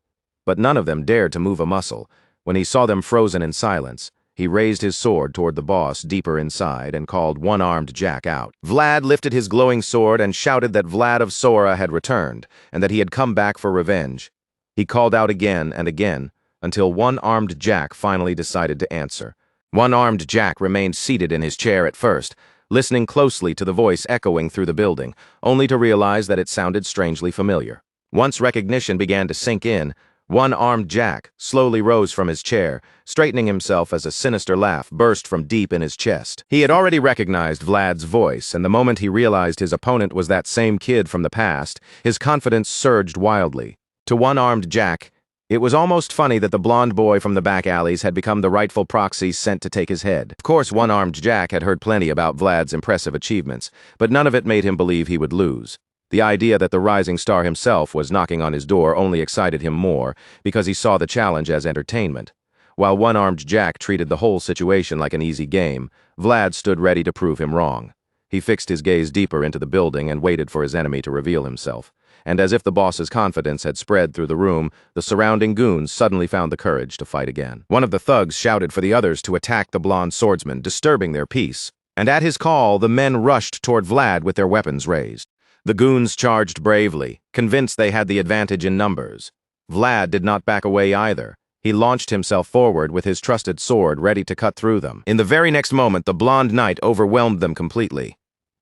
But none of them dared to move a muscle. When he saw them frozen in silence, he raised his sword toward the boss deeper inside and called one-armed Jack out. Vlad lifted his glowing sword and shouted that Vlad of Sora had returned, and that he had come back for revenge. He called out again and again, until one-armed Jack finally decided to answer. One-armed Jack remained seated in his chair at first, listening closely to the voice echoing through the building, only to realize that it sounded strangely familiar. Once recognition began to sink in, one-armed Jack slowly rose from his chair, straightening himself as a sinister laugh burst from deep in his chest. He had already recognized Vlad's voice, and the moment he realized his opponent was that same kid from the past, his confidence surged wildly. To one-armed Jack, it was almost funny that the blonde boy from the back alleys had become the rightful proxy sent to take his head. Of course, one-armed Jack had heard plenty about Vlad's impressive achievements, but none of it made him believe he would lose. The idea that the rising star himself was knocking on his door only excited him more because he saw the challenge as entertainment. While one-armed Jack treated the whole situation like an easy game, Vlad stood ready to prove him wrong. He fixed his gaze deeper into the building and waited for his enemy to reveal himself. And as if the boss's confidence had spread through the room, the surrounding goons suddenly found the courage to fight again. One of the thugs shouted for the others to attack the blonde swordsman, disturbing their peace. And at his call, the men rushed toward Vlad with their weapons raised. The goons charged bravely, convinced they had the advantage in numbers. Vlad did not back away either. He launched himself forward with his trusted sword ready to cut through them. In the very next moment, the blonde knight overwhelmed them completely,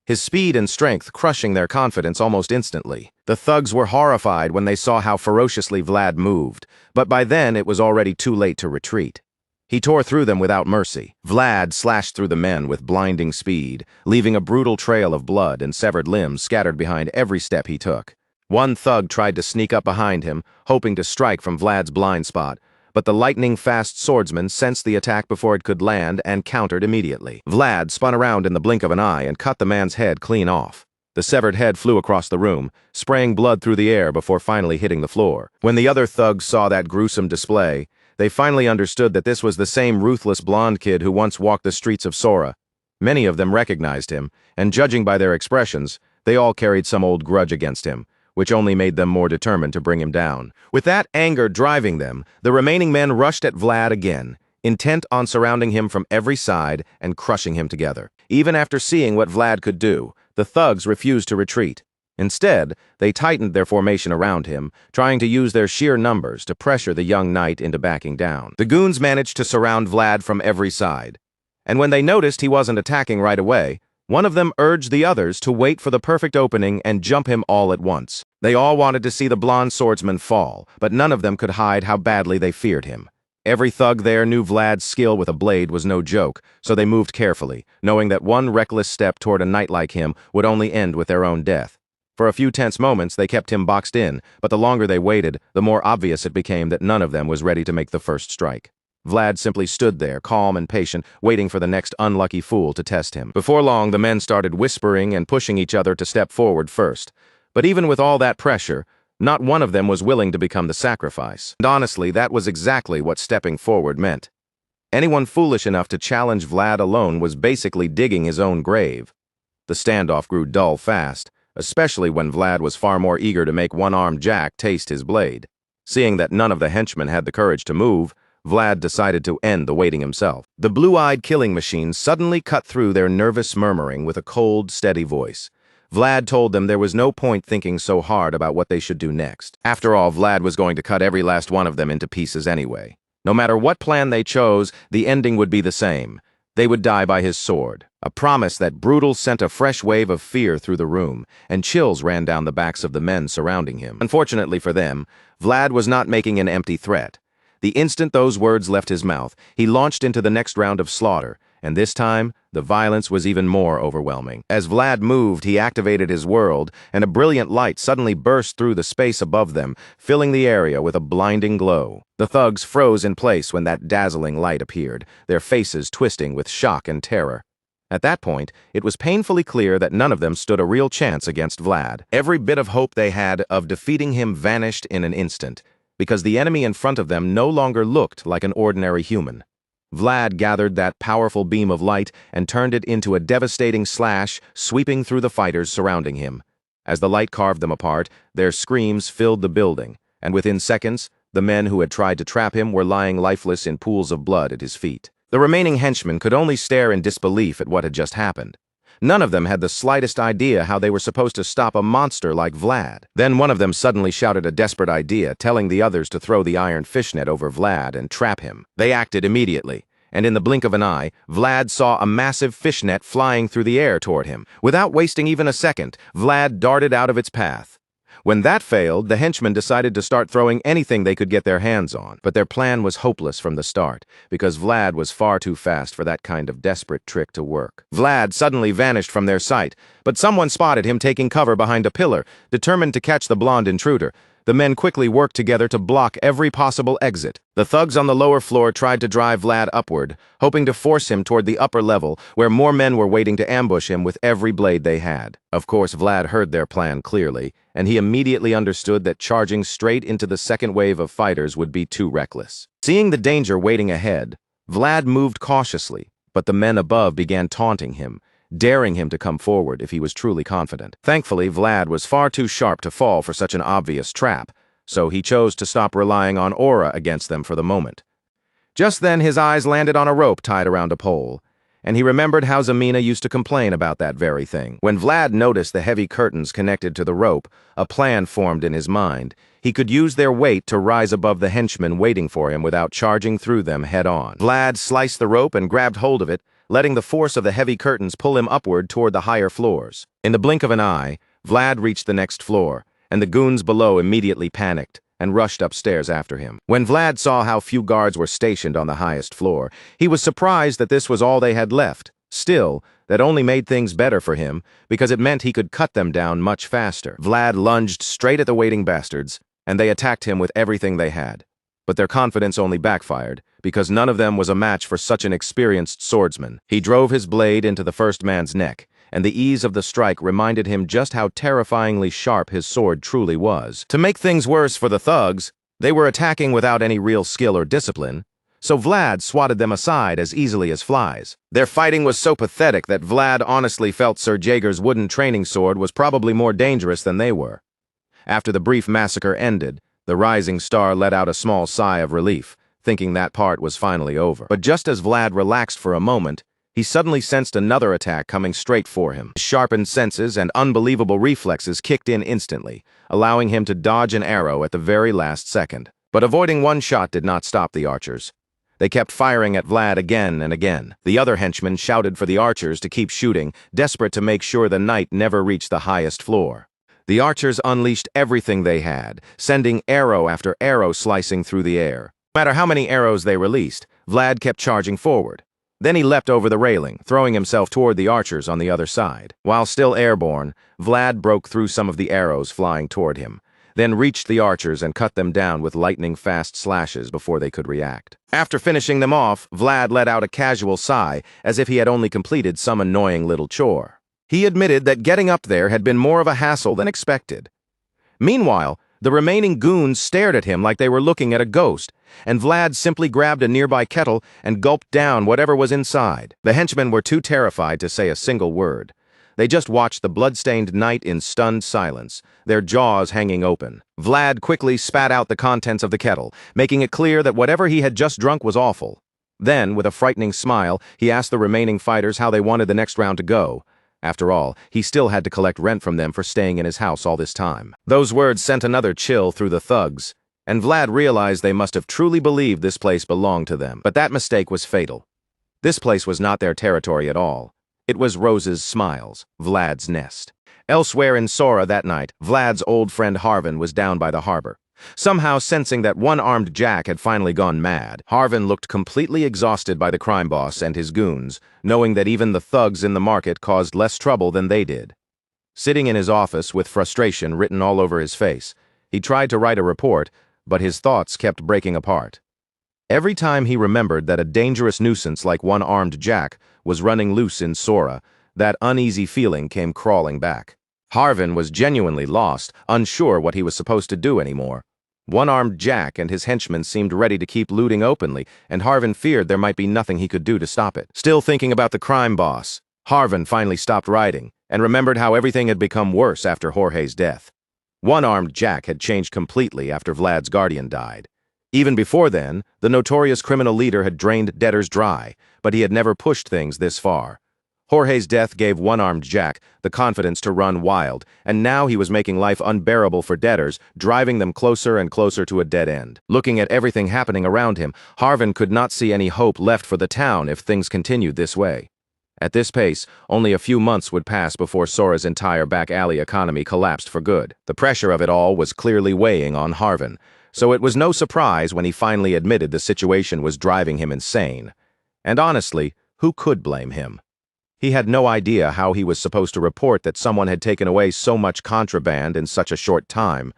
his speed and strength crushing their confidence almost instantly. The thugs were horrified when they saw how ferociously Vlad moved, but by then it was already too late to retreat. He tore through them without mercy. Vlad slashed through the men with blinding speed, leaving a brutal trail of blood and severed limbs scattered behind every step he took. One thug tried to sneak up behind him, hoping to strike from Vlad's blind spot, but the lightning-fast swordsman sensed the attack before it could land and countered immediately. Vlad spun around in the blink of an eye and cut the man's head clean off. The severed head flew across the room, spraying blood through the air before finally hitting the floor. When the other thugs saw that gruesome display, they finally understood that this was the same ruthless blonde kid who once walked the streets of Sora. Many of them recognized him, and judging by their expressions, they all carried some old grudge against him, which only made them more determined to bring him down. With that anger driving them, the remaining men rushed at Vlad again, intent on surrounding him from every side and crushing him together. Even after seeing what Vlad could do, the thugs refused to retreat. Instead, they tightened their formation around him, trying to use their sheer numbers to pressure the young knight into backing down. The goons managed to surround Vlad from every side, and when they noticed he wasn't attacking right away, one of them urged the others to wait for the perfect opening and jump him all at once. They all wanted to see the blonde swordsman fall, but none of them could hide how badly they feared him. Every thug there knew Vlad's skill with a blade was no joke, so they moved carefully, knowing that one reckless step toward a knight like him would only end with their own death. For a few tense moments, they kept him boxed in, but the longer they waited, the more obvious it became that none of them was ready to make the first strike. Vlad simply stood there, calm and patient, waiting for the next unlucky fool to test him. Before long, the men started whispering and pushing each other to step forward first. But even with all that pressure, Not one of them was willing to become the sacrifice. And honestly, that was exactly what stepping forward meant. Anyone foolish enough to challenge Vlad alone was basically digging his own grave. The standoff grew dull fast, especially when Vlad was far more eager to make one-armed Jack taste his blade. Seeing that none of the henchmen had the courage to move, Vlad decided to end the waiting himself. The blue-eyed killing machine suddenly cut through their nervous murmuring with a cold, steady voice. Vlad told them there was no point thinking so hard about what they should do next. After all, Vlad was going to cut every last one of them into pieces anyway. No matter what plan they chose, the ending would be the same. They would die by his sword. A promise that brutal sent a fresh wave of fear through the room, and chills ran down the backs of the men surrounding him. Unfortunately for them, Vlad was not making an empty threat. The instant those words left his mouth, he launched into the next round of slaughter, and this time, the violence was even more overwhelming. As Vlad moved, he activated his world, and a brilliant light suddenly burst through the space above them, filling the area with a blinding glow. The thugs froze in place when that dazzling light appeared, their faces twisting with shock and terror. At that point, it was painfully clear that none of them stood a real chance against Vlad. Every bit of hope they had of defeating him vanished in an instant, because the enemy in front of them no longer looked like an ordinary human. Vlad gathered that powerful beam of light and turned it into a devastating slash, sweeping through the fighters surrounding him. As the light carved them apart, their screams filled the building, and within seconds, the men who had tried to trap him were lying lifeless in pools of blood at his feet. The remaining henchmen could only stare in disbelief at what had just happened. None of them had the slightest idea how they were supposed to stop a monster like Vlad. Then one of them suddenly shouted a desperate idea, telling the others to throw the iron fishnet over Vlad and trap him. They acted immediately, and in the blink of an eye, Vlad saw a massive fishnet flying through the air toward him. Without wasting even a second, Vlad darted out of its path. When that failed, the henchmen decided to start throwing anything they could get their hands on. But their plan was hopeless from the start, because Vlad was far too fast for that kind of desperate trick to work. Vlad suddenly vanished from their sight, but someone spotted him taking cover behind a pillar, determined to catch the blonde intruder. The men quickly worked together to block every possible exit. The thugs on the lower floor tried to drive Vlad upward, hoping to force him toward the upper level, where more men were waiting to ambush him with every blade they had. Of course, Vlad heard their plan clearly, and he immediately understood that charging straight into the second wave of fighters would be too reckless. Seeing the danger waiting ahead, Vlad moved cautiously, but the men above began taunting him, daring him to come forward if he was truly confident. Thankfully, Vlad was far too sharp to fall for such an obvious trap, so he chose to stop relying on aura against them for the moment. Just then, his eyes landed on a rope tied around a pole, and he remembered how Zamina used to complain about that very thing. When Vlad noticed the heavy curtains connected to the rope, a plan formed in his mind. He could use their weight to rise above the henchmen waiting for him without charging through them head-on. Vlad sliced the rope and grabbed hold of it, letting the force of the heavy curtains pull him upward toward the higher floors. In the blink of an eye, Vlad reached the next floor, and the goons below immediately panicked and rushed upstairs after him. When Vlad saw how few guards were stationed on the highest floor, he was surprised that this was all they had left. Still, that only made things better for him, because it meant he could cut them down much faster. Vlad lunged straight at the waiting bastards, and they attacked him with everything they had. But their confidence only backfired, because none of them was a match for such an experienced swordsman. He drove his blade into the first man's neck, and the ease of the strike reminded him just how terrifyingly sharp his sword truly was. To make things worse for the thugs, they were attacking without any real skill or discipline, so Vlad swatted them aside as easily as flies. Their fighting was so pathetic that Vlad honestly felt Sir Jaeger's wooden training sword was probably more dangerous than they were. After the brief massacre ended, the rising star let out a small sigh of relief, thinking that part was finally over. But just as Vlad relaxed for a moment, he suddenly sensed another attack coming straight for him. His sharpened senses and unbelievable reflexes kicked in instantly, allowing him to dodge an arrow at the very last second. But avoiding one shot did not stop the archers. They kept firing at Vlad again and again. The other henchmen shouted for the archers to keep shooting, desperate to make sure the knight never reached the highest floor. The archers unleashed everything they had, sending arrow after arrow slicing through the air. No matter how many arrows they released, Vlad kept charging forward. Then he leapt over the railing, throwing himself toward the archers on the other side. While still airborne, Vlad broke through some of the arrows flying toward him, then reached the archers and cut them down with lightning-fast slashes before they could react. After finishing them off, Vlad let out a casual sigh, as if he had only completed some annoying little chore. He admitted that getting up there had been more of a hassle than expected. Meanwhile, The remaining goons stared at him like they were looking at a ghost, and Vlad simply grabbed a nearby kettle and gulped down whatever was inside. The henchmen were too terrified to say a single word. They just watched the blood-stained night in stunned silence, their jaws hanging open. Vlad quickly spat out the contents of the kettle, making it clear that whatever he had just drunk was awful. Then, with a frightening smile, he asked the remaining fighters how they wanted the next round to go. After all, he still had to collect rent from them for staying in his house all this time. Those words sent another chill through the thugs, and Vlad realized they must have truly believed this place belonged to them. But that mistake was fatal. This place was not their territory at all. It was Rose's Smiles, Vlad's nest. Elsewhere in Sora that night, Vlad's old friend Harvin was down by the harbor. Somehow sensing that one-armed Jack had finally gone mad, Harvin looked completely exhausted by the crime boss and his goons, knowing that even the thugs in the market caused less trouble than they did. Sitting in his office with frustration written all over his face, he tried to write a report, but his thoughts kept breaking apart. Every time he remembered that a dangerous nuisance like one-armed Jack was running loose in Sora, that uneasy feeling came crawling back. Harvin was genuinely lost, unsure what he was supposed to do anymore. One-armed Jack and his henchmen seemed ready to keep looting openly, and Harvin feared there might be nothing he could do to stop it. Still thinking about the crime boss, Harvin finally stopped writing and remembered how everything had become worse after Jorge's death. One-armed Jack had changed completely after Vlad's guardian died. Even before then, the notorious criminal leader had drained debtors dry, but he had never pushed things this far. Jorge's death gave one-armed Jack the confidence to run wild, and now he was making life unbearable for debtors, driving them closer and closer to a dead end. Looking at everything happening around him, Harvin could not see any hope left for the town if things continued this way. At this pace, only a few months would pass before Sora's entire back alley economy collapsed for good. The pressure of it all was clearly weighing on Harvin, so it was no surprise when he finally admitted the situation was driving him insane. And honestly, who could blame him? He had no idea how he was supposed to report that someone had taken away so much contraband in such a short time.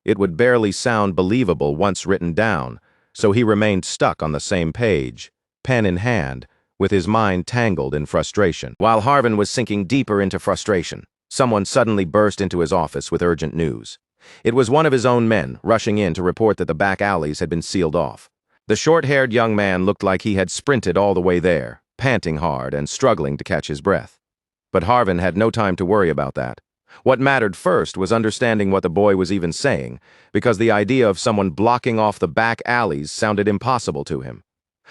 It would barely sound believable once written down, so he remained stuck on the same page, pen in hand, with his mind tangled in frustration. While Harvin was sinking deeper into frustration, someone suddenly burst into his office with urgent news. It was one of his own men, rushing in to report that the back alleys had been sealed off. The short-haired young man looked like he had sprinted all the way there, panting hard and struggling to catch his breath. But Harvin had no time to worry about that. What mattered first was understanding what the boy was even saying, because the idea of someone blocking off the back alleys sounded impossible to him.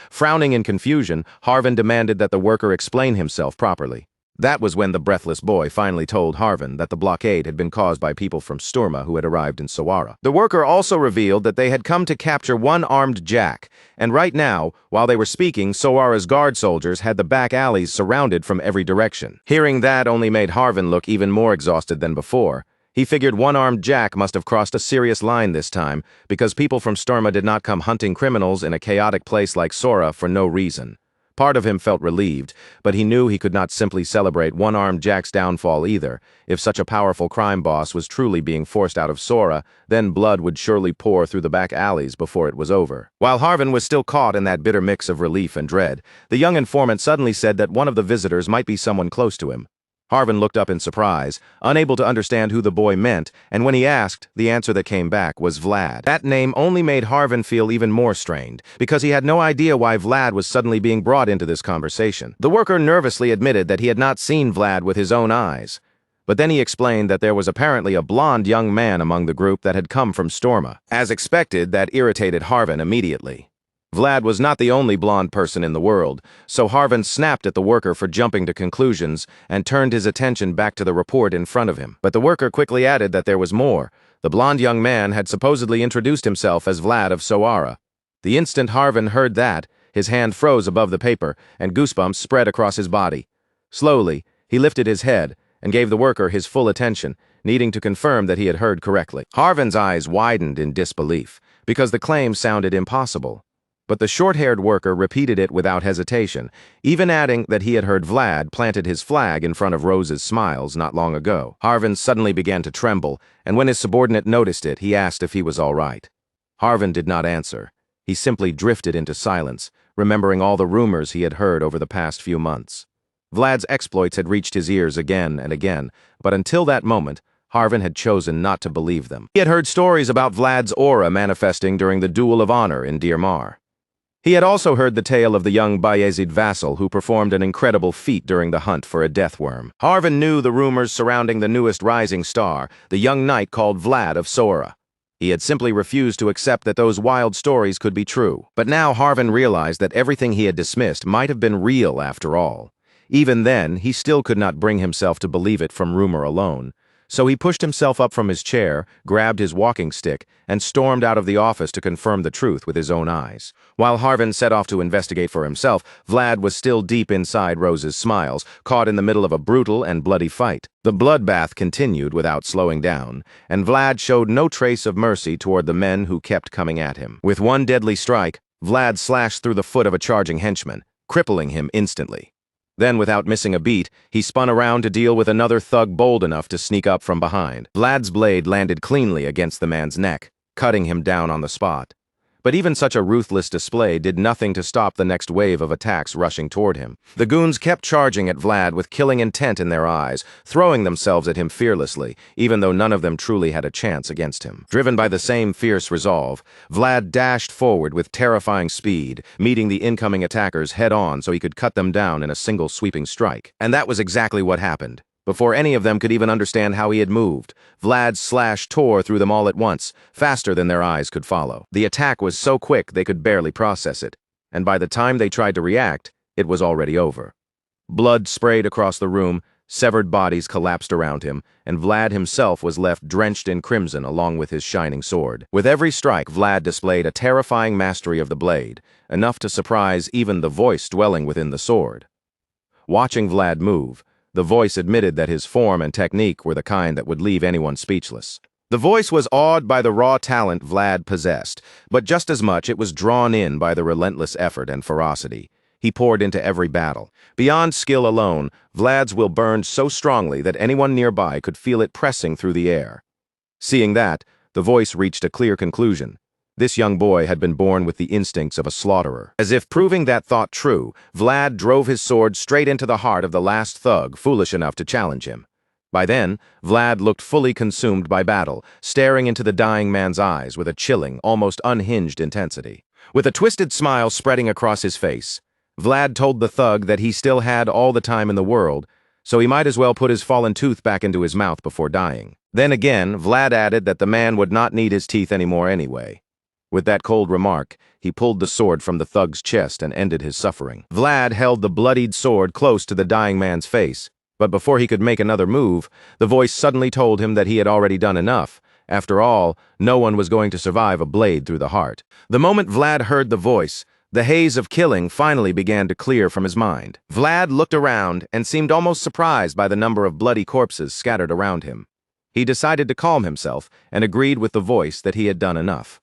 Frowning in confusion, Harvin demanded that the worker explain himself properly. That was when the breathless boy finally told Harvin that the blockade had been caused by people from Sturma who had arrived in Sawara. The worker also revealed that they had come to capture one-armed Jack, and right now, while they were speaking, Sawara's guard soldiers had the back alleys surrounded from every direction. Hearing that only made Harvin look even more exhausted than before. He figured one-armed Jack must have crossed a serious line this time, because people from Sturma did not come hunting criminals in a chaotic place like Sora for no reason. Part of him felt relieved, but he knew he could not simply celebrate one-armed Jack's downfall either. If such a powerful crime boss was truly being forced out of Sora, then blood would surely pour through the back alleys before it was over. While Harvin was still caught in that bitter mix of relief and dread, the young informant suddenly said that one of the visitors might be someone close to him. Harvin looked up in surprise, unable to understand who the boy meant, and when he asked, the answer that came back was Vlad. That name only made Harvin feel even more strained, because he had no idea why Vlad was suddenly being brought into this conversation. The worker nervously admitted that he had not seen Vlad with his own eyes, but then he explained that there was apparently a blond young man among the group that had come from Sturma. As expected, that irritated Harvin immediately. Vlad was not the only blonde person in the world, so Harvin snapped at the worker for jumping to conclusions and turned his attention back to the report in front of him. But the worker quickly added that there was more. The blonde young man had supposedly introduced himself as Vlad of Sawara. The instant Harvin heard that, his hand froze above the paper, and goosebumps spread across his body. Slowly, he lifted his head and gave the worker his full attention, needing to confirm that he had heard correctly. Harvin's eyes widened in disbelief, because the claim sounded impossible. But the short-haired worker repeated it without hesitation, even adding that he had heard Vlad planted his flag in front of Rose's Smiles not long ago. Harvin suddenly began to tremble, and when his subordinate noticed it, he asked if he was all right. Harvin did not answer. He simply drifted into silence, remembering all the rumors he had heard over the past few months. Vlad's exploits had reached his ears again and again, but until that moment, Harvin had chosen not to believe them. He had heard stories about Vlad's aura manifesting during the Duel of Honor in Deir Mar. He had also heard the tale of the young Bayezid vassal who performed an incredible feat during the hunt for a death worm. Harvin knew the rumors surrounding the newest rising star, the young knight called Vlad of Sora. He had simply refused to accept that those wild stories could be true. But now Harvin realized that everything he had dismissed might have been real after all. Even then, he still could not bring himself to believe it from rumor alone. So he pushed himself up from his chair, grabbed his walking stick, and stormed out of the office to confirm the truth with his own eyes. While Harvin set off to investigate for himself, Vlad was still deep inside Rose's smiles, caught in the middle of a brutal and bloody fight. The bloodbath continued without slowing down, and Vlad showed no trace of mercy toward the men who kept coming at him. With one deadly strike, Vlad slashed through the foot of a charging henchman, crippling him instantly. Then, without missing a beat, he spun around to deal with another thug bold enough to sneak up from behind. Vlad's blade landed cleanly against the man's neck, cutting him down on the spot. But even such a ruthless display did nothing to stop the next wave of attacks rushing toward him. The goons kept charging at Vlad with killing intent in their eyes, throwing themselves at him fearlessly, even though none of them truly had a chance against him. Driven by the same fierce resolve, Vlad dashed forward with terrifying speed, meeting the incoming attackers head-on so he could cut them down in a single sweeping strike. And that was exactly what happened. Before any of them could even understand how he had moved, Vlad's slash tore through them all at once, faster than their eyes could follow. The attack was so quick they could barely process it, and by the time they tried to react, it was already over. Blood sprayed across the room, severed bodies collapsed around him, and Vlad himself was left drenched in crimson along with his shining sword. With every strike, Vlad displayed a terrifying mastery of the blade, enough to surprise even the voice dwelling within the sword. Watching Vlad move, the voice admitted that his form and technique were the kind that would leave anyone speechless. The voice was awed by the raw talent Vlad possessed, but just as much it was drawn in by the relentless effort and ferocity he poured into every battle. Beyond skill alone, Vlad's will burned so strongly that anyone nearby could feel it pressing through the air. Seeing that, the voice reached a clear conclusion. This young boy had been born with the instincts of a slaughterer. As if proving that thought true, Vlad drove his sword straight into the heart of the last thug foolish enough to challenge him. By then, Vlad looked fully consumed by battle, staring into the dying man's eyes with a chilling, almost unhinged intensity. With a twisted smile spreading across his face, Vlad told the thug that he still had all the time in the world, so he might as well put his fallen tooth back into his mouth before dying. Then again, Vlad added that the man would not need his teeth anymore anyway. With that cold remark, he pulled the sword from the thug's chest and ended his suffering. Vlad held the bloodied sword close to the dying man's face, but before he could make another move, the voice suddenly told him that he had already done enough. After all, no one was going to survive a blade through the heart. The moment Vlad heard the voice, the haze of killing finally began to clear from his mind. Vlad looked around and seemed almost surprised by the number of bloody corpses scattered around him. He decided to calm himself and agreed with the voice that he had done enough.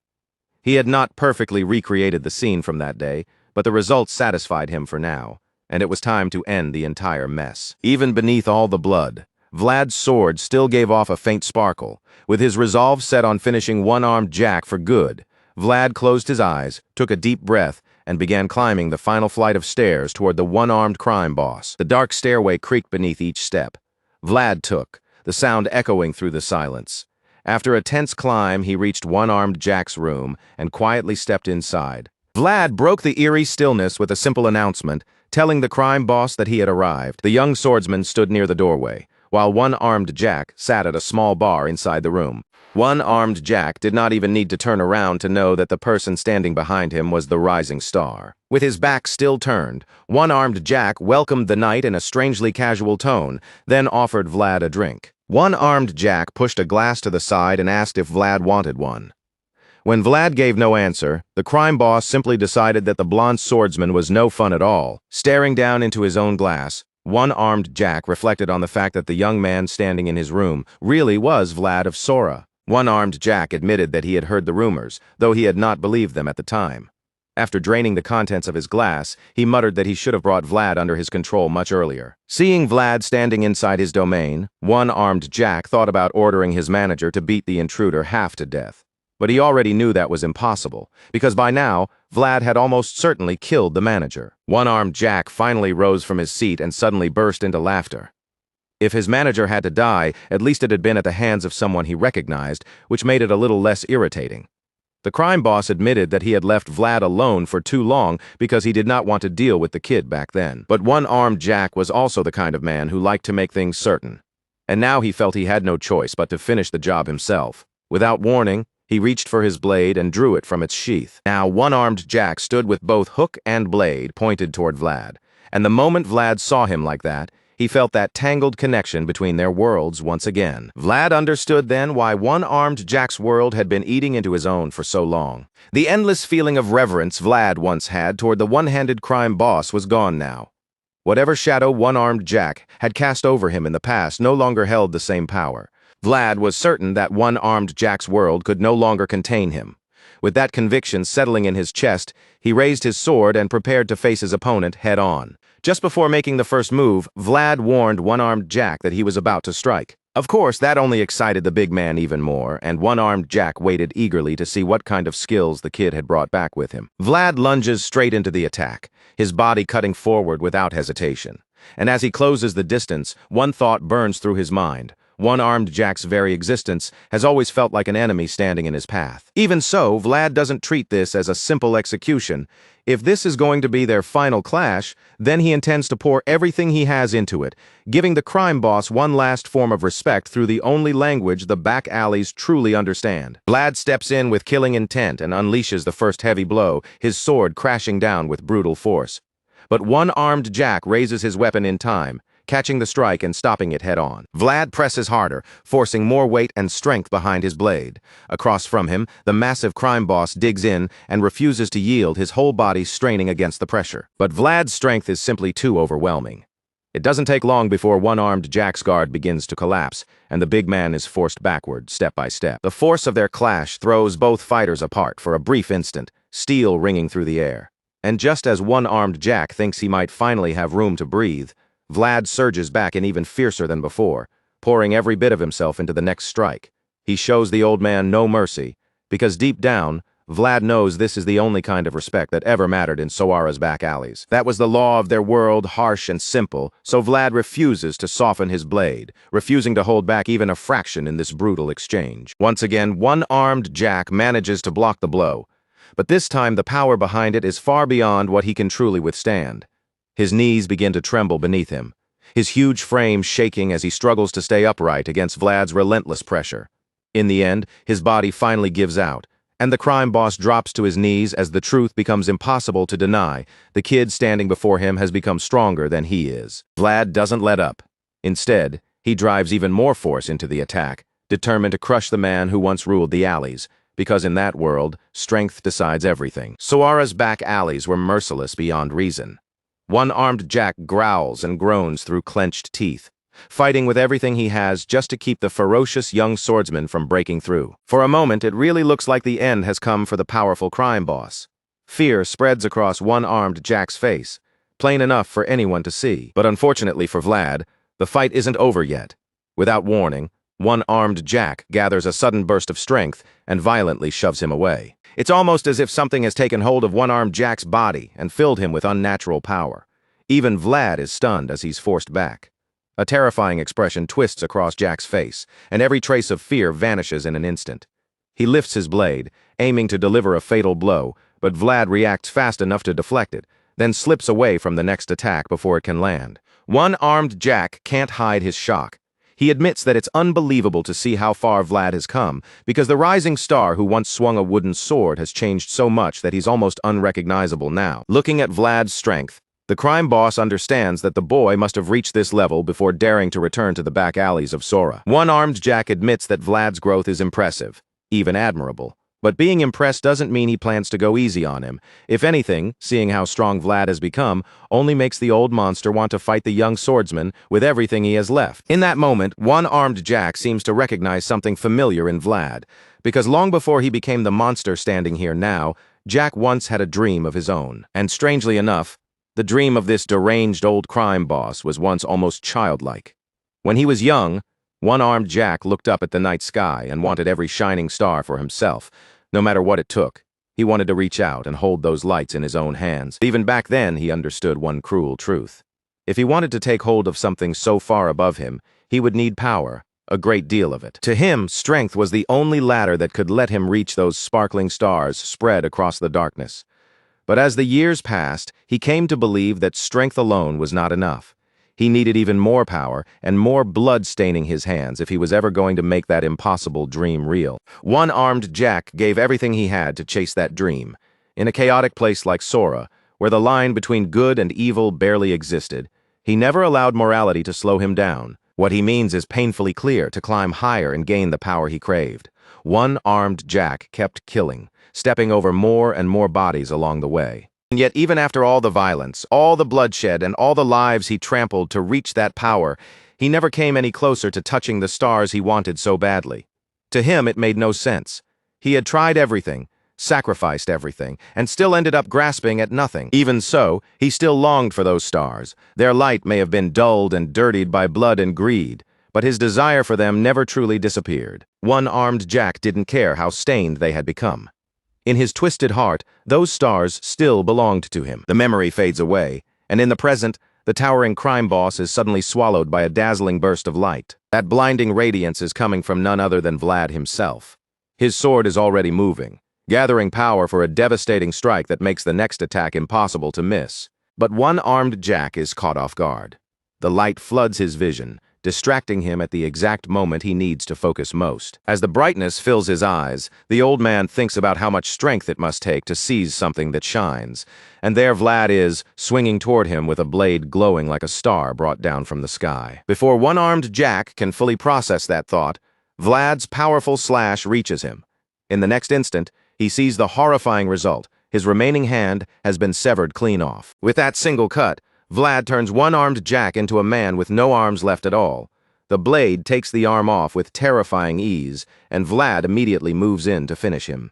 He had not perfectly recreated the scene from that day, but the results satisfied him for now, and it was time to end the entire mess. Even beneath all the blood, Vlad's sword still gave off a faint sparkle. With his resolve set on finishing one-armed Jack for good, Vlad closed his eyes, took a deep breath, and began climbing the final flight of stairs toward the one-armed crime boss. The dark stairway creaked beneath each step. Vlad took, the sound echoing through the silence. After a tense climb, he reached one-armed Jack's room and quietly stepped inside. Vlad broke the eerie stillness with a simple announcement, telling the crime boss that he had arrived. The young swordsman stood near the doorway, while one-armed Jack sat at a small bar inside the room. One-armed Jack did not even need to turn around to know that the person standing behind him was the rising star. With his back still turned, one-armed Jack welcomed the knight in a strangely casual tone, then offered Vlad a drink. One-armed Jack pushed a glass to the side and asked if Vlad wanted one. When Vlad gave no answer, the crime boss simply decided that the blonde swordsman was no fun at all. Staring down into his own glass, one-armed Jack reflected on the fact that the young man standing in his room really was Vlad of Sora. One-armed Jack admitted that he had heard the rumors, though he had not believed them at the time. After draining the contents of his glass, he muttered that he should have brought Vlad under his control much earlier. Seeing Vlad standing inside his domain, one-armed Jack thought about ordering his manager to beat the intruder half to death. But he already knew that was impossible, because by now, Vlad had almost certainly killed the manager. One-armed Jack finally rose from his seat and suddenly burst into laughter. If his manager had to die, at least it had been at the hands of someone he recognized, which made it a little less irritating. The crime boss admitted that he had left Vlad alone for too long because he did not want to deal with the kid back then. But one-armed Jack was also the kind of man who liked to make things certain. And now he felt he had no choice but to finish the job himself. Without warning, he reached for his blade and drew it from its sheath. Now, one-armed Jack stood with both hook and blade pointed toward Vlad. And the moment Vlad saw him like that, he felt that tangled connection between their worlds once again. Vlad understood then why one-armed Jack's world had been eating into his own for so long. The endless feeling of reverence Vlad once had toward the one-handed crime boss was gone now. Whatever shadow one-armed Jack had cast over him in the past no longer held the same power. Vlad was certain that one-armed Jack's world could no longer contain him. With that conviction settling in his chest, he raised his sword and prepared to face his opponent head-on. Just before making the first move, Vlad warned one-armed Jack that he was about to strike. Of course, that only excited the big man even more, and one-armed Jack waited eagerly to see what kind of skills the kid had brought back with him. Vlad lunges straight into the attack, his body cutting forward without hesitation. And as he closes the distance, one thought burns through his mind. One-armed Jack's very existence has always felt like an enemy standing in his path. Even so, Vlad doesn't treat this as a simple execution. If this is going to be their final clash, then he intends to pour everything he has into it, giving the crime boss one last form of respect through the only language the back alleys truly understand. Vlad steps in with killing intent and unleashes the first heavy blow, his sword crashing down with brutal force. But one-armed Jack raises his weapon in time, catching the strike and stopping it head-on. Vlad presses harder, forcing more weight and strength behind his blade. Across from him, the massive crime boss digs in and refuses to yield, his whole body straining against the pressure. But Vlad's strength is simply too overwhelming. It doesn't take long before one-armed Jack's guard begins to collapse, and the big man is forced backward, step by step. The force of their clash throws both fighters apart for a brief instant, steel ringing through the air. And just as one-armed Jack thinks he might finally have room to breathe, Vlad surges back and even fiercer than before, pouring every bit of himself into the next strike. He shows the old man no mercy, because deep down, Vlad knows this is the only kind of respect that ever mattered in Soara's back alleys. That was the law of their world, harsh and simple, so Vlad refuses to soften his blade, refusing to hold back even a fraction in this brutal exchange. Once again, one-armed Jack manages to block the blow, but this time the power behind it is far beyond what he can truly withstand. His knees begin to tremble beneath him, his huge frame shaking as he struggles to stay upright against Vlad's relentless pressure. In the end, his body finally gives out, and the crime boss drops to his knees as the truth becomes impossible to deny. The kid standing before him has become stronger than he is. Vlad doesn't let up. Instead, he drives even more force into the attack, determined to crush the man who once ruled the alleys, because in that world, strength decides everything. Soara's back alleys were merciless beyond reason. One-armed Jack growls and groans through clenched teeth, fighting with everything he has just to keep the ferocious young swordsman from breaking through. For a moment, it really looks like the end has come for the powerful crime boss. Fear spreads across one-armed Jack's face, plain enough for anyone to see. But unfortunately for Vlad, the fight isn't over yet. Without warning, one-armed Jack gathers a sudden burst of strength and violently shoves him away. It's almost as if something has taken hold of one-armed Jack's body and filled him with unnatural power. Even Vlad is stunned as he's forced back. A terrifying expression twists across Jack's face, and every trace of fear vanishes in an instant. He lifts his blade, aiming to deliver a fatal blow, but Vlad reacts fast enough to deflect it, then slips away from the next attack before it can land. One-armed Jack can't hide his shock. He admits that it's unbelievable to see how far Vlad has come, because the rising star who once swung a wooden sword has changed so much that he's almost unrecognizable now. Looking at Vlad's strength, the crime boss understands that the boy must have reached this level before daring to return to the back alleys of Sora. One-armed Jack admits that Vlad's growth is impressive, even admirable. But being impressed doesn't mean he plans to go easy on him. If anything, seeing how strong Vlad has become only makes the old monster want to fight the young swordsman with everything he has left. In that moment, one-armed Jack seems to recognize something familiar in Vlad, because long before he became the monster standing here now, Jack once had a dream of his own. And strangely enough, the dream of this deranged old crime boss was once almost childlike. When he was young, one-armed Jack looked up at the night sky and wanted every shining star for himself, no matter what it took. He wanted to reach out and hold those lights in his own hands. Even back then, he understood one cruel truth. If he wanted to take hold of something so far above him, he would need power, a great deal of it. To him, strength was the only ladder that could let him reach those sparkling stars spread across the darkness. But as the years passed, he came to believe that strength alone was not enough. He needed even more power and more blood staining his hands if he was ever going to make that impossible dream real. One-armed Jack gave everything he had to chase that dream. In a chaotic place like Sora, where the line between good and evil barely existed, he never allowed morality to slow him down. What he means is painfully clear: to climb higher and gain the power he craved. One-armed Jack kept killing, stepping over more and more bodies along the way. And yet, even after all the violence, all the bloodshed, and all the lives he trampled to reach that power, he never came any closer to touching the stars he wanted so badly. To him, it made no sense. He had tried everything, sacrificed everything, and still ended up grasping at nothing. Even so, he still longed for those stars. Their light may have been dulled and dirtied by blood and greed, but his desire for them never truly disappeared. One-armed Jack didn't care how stained they had become. In his twisted heart, those stars still belonged to him. The memory fades away, and in the present, the towering crime boss is suddenly swallowed by a dazzling burst of light. That blinding radiance is coming from none other than Vlad himself. His sword is already moving, gathering power for a devastating strike that makes the next attack impossible to miss. But one-armed Jack is caught off guard. The light floods his vision, distracting him at the exact moment he needs to focus most. As the brightness fills his eyes, the old man thinks about how much strength it must take to seize something that shines. And there Vlad is, swinging toward him with a blade glowing like a star brought down from the sky. Before one-armed Jack can fully process that thought, Vlad's powerful slash reaches him. In the next instant, he sees the horrifying result. His remaining hand has been severed clean off. With that single cut, Vlad turns one-armed Jack into a man with no arms left at all. The blade takes the arm off with terrifying ease, and Vlad immediately moves in to finish him.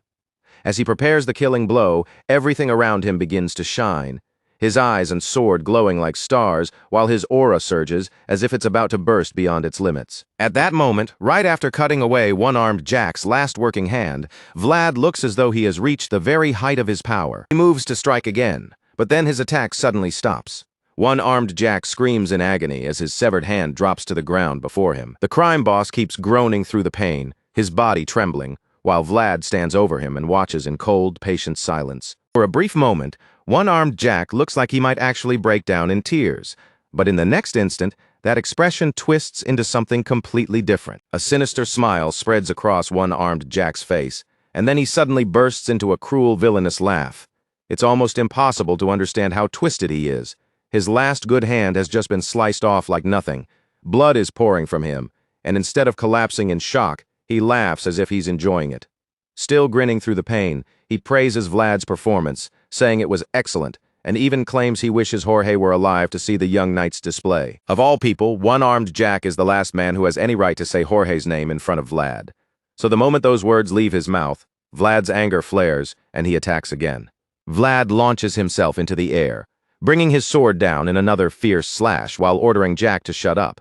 As he prepares the killing blow, everything around him begins to shine, his eyes and sword glowing like stars, while his aura surges as if it's about to burst beyond its limits. At that moment, right after cutting away one-armed Jack's last working hand, Vlad looks as though he has reached the very height of his power. He moves to strike again, but then his attack suddenly stops. One-armed Jack screams in agony as his severed hand drops to the ground before him. The crime boss keeps groaning through the pain, his body trembling, while Vlad stands over him and watches in cold, patient silence. For a brief moment, one-armed Jack looks like he might actually break down in tears, but in the next instant, that expression twists into something completely different. A sinister smile spreads across one-armed Jack's face, and then he suddenly bursts into a cruel, villainous laugh. It's almost impossible to understand how twisted he is. His last good hand has just been sliced off like nothing. Blood is pouring from him, and instead of collapsing in shock, he laughs as if he's enjoying it. Still grinning through the pain, he praises Vlad's performance, saying it was excellent, and even claims he wishes Jorge were alive to see the young knight's display. Of all people, one-armed Jack is the last man who has any right to say Jorge's name in front of Vlad. So the moment those words leave his mouth, Vlad's anger flares, and he attacks again. Vlad launches himself into the air, bringing his sword down in another fierce slash while ordering Jack to shut up.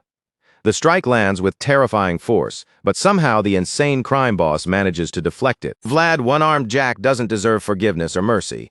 The strike lands with terrifying force, but somehow the insane crime boss manages to deflect it. Vlad one-armed Jack doesn't deserve forgiveness or mercy.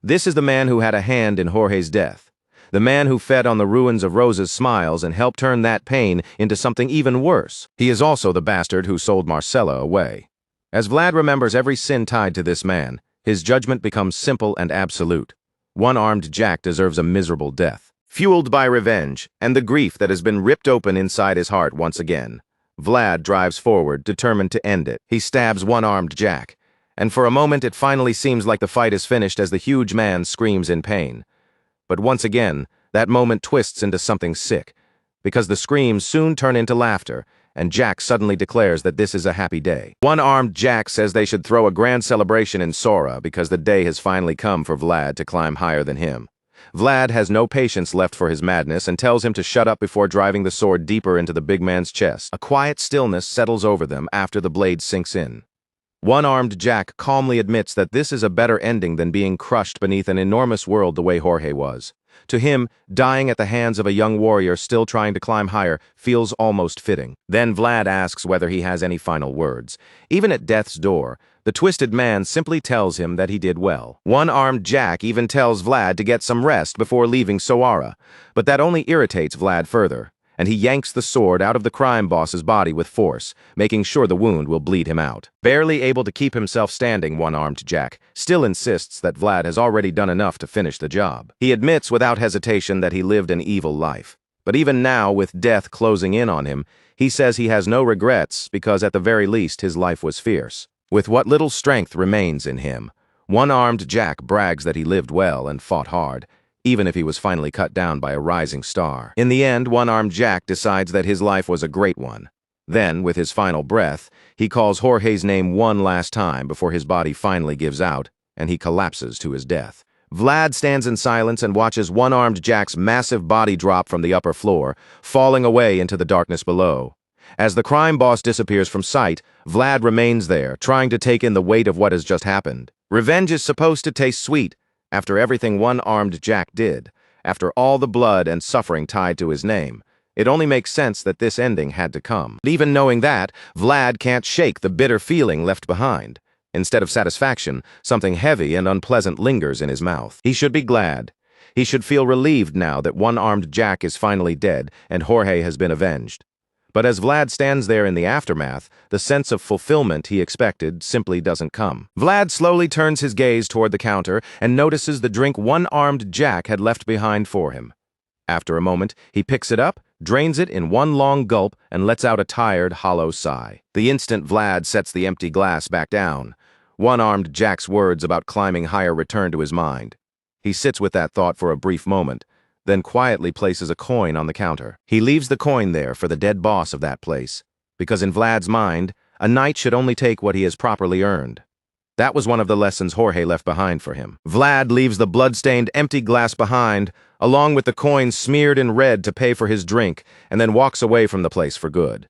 This is the man who had a hand in Jorge's death. The man who fed on the ruins of Rosa's smiles and helped turn that pain into something even worse. He is also the bastard who sold Marcella away. As Vlad remembers every sin tied to this man, his judgment becomes simple and absolute. One-armed Jack deserves a miserable death. Fueled by revenge and the grief that has been ripped open inside his heart once again, Vlad drives forward, determined to end it. He stabs one-armed Jack, and for a moment it finally seems like the fight is finished as the huge man screams in pain. But once again, that moment twists into something sick, because the screams soon turn into laughter, and Jack suddenly declares that this is a happy day. One-armed Jack says they should throw a grand celebration in Sora because the day has finally come for Vlad to climb higher than him. Vlad has no patience left for his madness and tells him to shut up before driving the sword deeper into the big man's chest. A quiet stillness settles over them after the blade sinks in. One-armed Jack calmly admits that this is a better ending than being crushed beneath an enormous world the way Jorge was. To him, dying at the hands of a young warrior still trying to climb higher feels almost fitting. Then Vlad asks whether he has any final words. Even at death's door, the twisted man simply tells him that he did well. One-armed Jack even tells Vlad to get some rest before leaving Soara, but that only irritates Vlad further, and he yanks the sword out of the crime boss's body with force, making sure the wound will bleed him out. Barely able to keep himself standing, One-armed Jack still insists that Vlad has already done enough to finish the job. He admits without hesitation that he lived an evil life. But even now, with death closing in on him, he says he has no regrets because at the very least his life was fierce. With what little strength remains in him, One-armed Jack brags that he lived well and fought hard, even if he was finally cut down by a rising star. In the end, One-armed Jack decides that his life was a great one. Then, with his final breath, he calls Jorge's name one last time before his body finally gives out, and he collapses to his death. Vlad stands in silence and watches One-armed Jack's massive body drop from the upper floor, falling away into the darkness below. As the crime boss disappears from sight, Vlad remains there, trying to take in the weight of what has just happened. Revenge is supposed to taste sweet, after everything One-armed Jack did, after all the blood and suffering tied to his name. It only makes sense that this ending had to come. But even knowing that, Vlad can't shake the bitter feeling left behind. Instead of satisfaction, something heavy and unpleasant lingers in his mouth. He should be glad. He should feel relieved now that One-armed Jack is finally dead and Jorge has been avenged. But as Vlad stands there in the aftermath, the sense of fulfillment he expected simply doesn't come. Vlad slowly turns his gaze toward the counter and notices the drink One-armed Jack had left behind for him. After a moment, he picks it up, drains it in one long gulp, and lets out a tired, hollow sigh. The instant Vlad sets the empty glass back down, One-armed Jack's words about climbing higher return to his mind. He sits with that thought for a brief moment, then quietly places a coin on the counter. He leaves the coin there for the dead boss of that place, because in Vlad's mind, a knight should only take what he has properly earned. That was one of the lessons Jorge left behind for him. Vlad leaves the blood-stained empty glass behind, along with the coin smeared in red to pay for his drink, and then walks away from the place for good.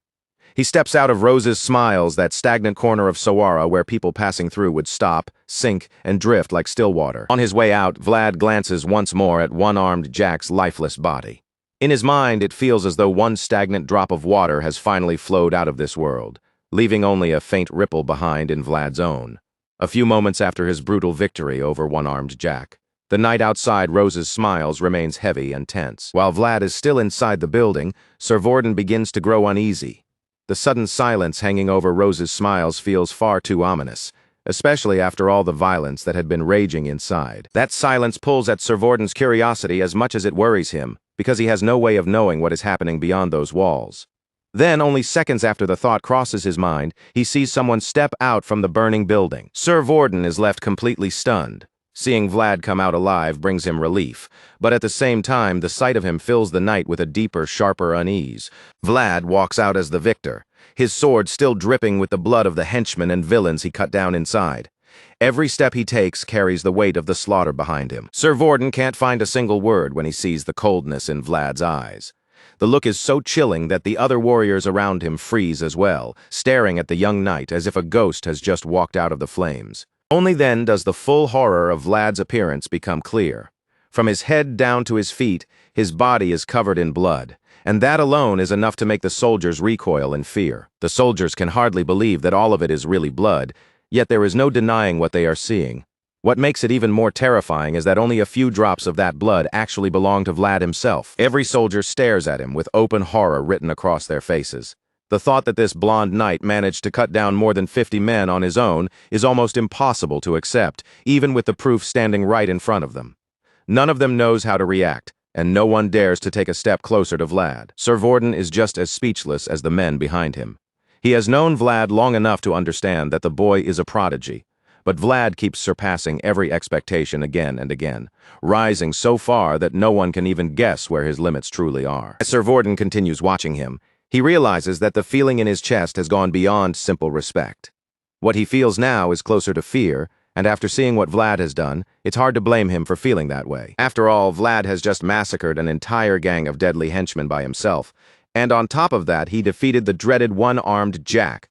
He steps out of Rose's Smiles, that stagnant corner of Soara where people passing through would stop, sink, and drift like still water. On his way out, Vlad glances once more at One-armed Jack's lifeless body. In his mind, it feels as though one stagnant drop of water has finally flowed out of this world, leaving only a faint ripple behind in Vlad's own. A few moments after his brutal victory over One-armed Jack, the night outside Rose's Smiles remains heavy and tense. While Vlad is still inside the building, Sir Vorden begins to grow uneasy. The sudden silence hanging over Rose's Smiles feels far too ominous, especially after all the violence that had been raging inside. That silence pulls at Sir Vorden's curiosity as much as it worries him, because he has no way of knowing what is happening beyond those walls. Then, only seconds after the thought crosses his mind, he sees someone step out from the burning building. Sir Vorden is left completely stunned. Seeing Vlad come out alive brings him relief, but at the same time, the sight of him fills the night with a deeper, sharper unease. Vlad walks out as the victor, his sword still dripping with the blood of the henchmen and villains he cut down inside. Every step he takes carries the weight of the slaughter behind him. Sir Vorden can't find a single word when he sees the coldness in Vlad's eyes. The look is so chilling that the other warriors around him freeze as well, staring at the young knight as if a ghost has just walked out of the flames. Only then does the full horror of Vlad's appearance become clear. From his head down to his feet, his body is covered in blood, and that alone is enough to make the soldiers recoil in fear. The soldiers can hardly believe that all of it is really blood, yet there is no denying what they are seeing. What makes it even more terrifying is that only a few drops of that blood actually belong to Vlad himself. Every soldier stares at him with open horror written across their faces. The thought that this blonde knight managed to cut down more than 50 men on his own is almost impossible to accept, even with the proof standing right in front of them. None of them knows how to react, and no one dares to take a step closer to Vlad. Sir Vorden is just as speechless as the men behind him. He has known Vlad long enough to understand that the boy is a prodigy, but Vlad keeps surpassing every expectation again and again, rising so far that no one can even guess where his limits truly are. As Sir Vorden continues watching him, he realizes that the feeling in his chest has gone beyond simple respect. What he feels now is closer to fear, and after seeing what Vlad has done, it's hard to blame him for feeling that way. After all, Vlad has just massacred an entire gang of deadly henchmen by himself, and on top of that, he defeated the dreaded One-armed Jack.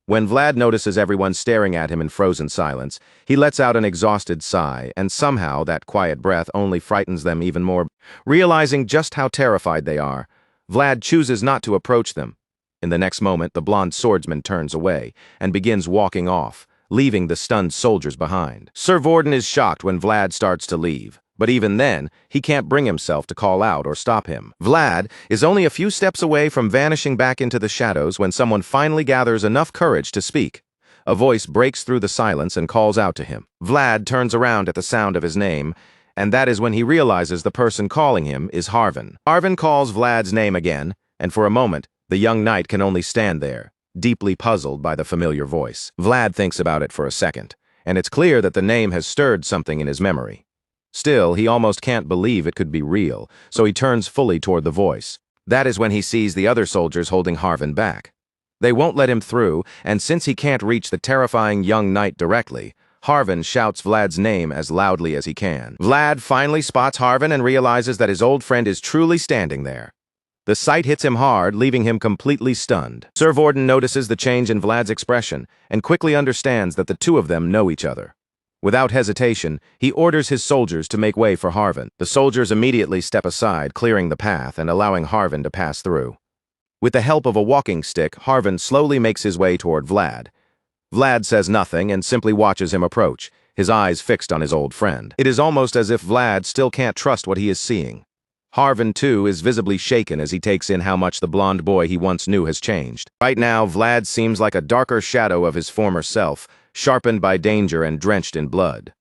When Vlad notices everyone staring at him in frozen silence, he lets out an exhausted sigh, and somehow that quiet breath only frightens them even more. Realizing just how terrified they are, Vlad chooses not to approach them. In the next moment, the blonde swordsman turns away and begins walking off, leaving the stunned soldiers behind. Sir Vorden is shocked when Vlad starts to leave, but even then, he can't bring himself to call out or stop him. Vlad is only a few steps away from vanishing back into the shadows when someone finally gathers enough courage to speak. A voice breaks through the silence and calls out to him. Vlad turns around at the sound of his name, and that is when he realizes the person calling him is Harvin. Harvin calls Vlad's name again, and for a moment, the young knight can only stand there, deeply puzzled by the familiar voice. Vlad thinks about it for a second, and it's clear that the name has stirred something in his memory. Still, he almost can't believe it could be real, so he turns fully toward the voice. That is when he sees the other soldiers holding Harvin back. They won't let him through, and since he can't reach the terrifying young knight directly, Harvin shouts Vlad's name as loudly as he can. Vlad finally spots Harvin and realizes that his old friend is truly standing there. The sight hits him hard, leaving him completely stunned. Sir Vorden notices the change in Vlad's expression and quickly understands that the two of them know each other. Without hesitation, he orders his soldiers to make way for Harvin. The soldiers immediately step aside, clearing the path and allowing Harvin to pass through. With the help of a walking stick, Harvin slowly makes his way toward Vlad. Vlad says nothing and simply watches him approach, his eyes fixed on his old friend. It is almost as if Vlad still can't trust what he is seeing. Harvin, too, is visibly shaken as he takes in how much the blonde boy he once knew has changed. Right now, Vlad seems like a darker shadow of his former self, sharpened by danger and drenched in blood.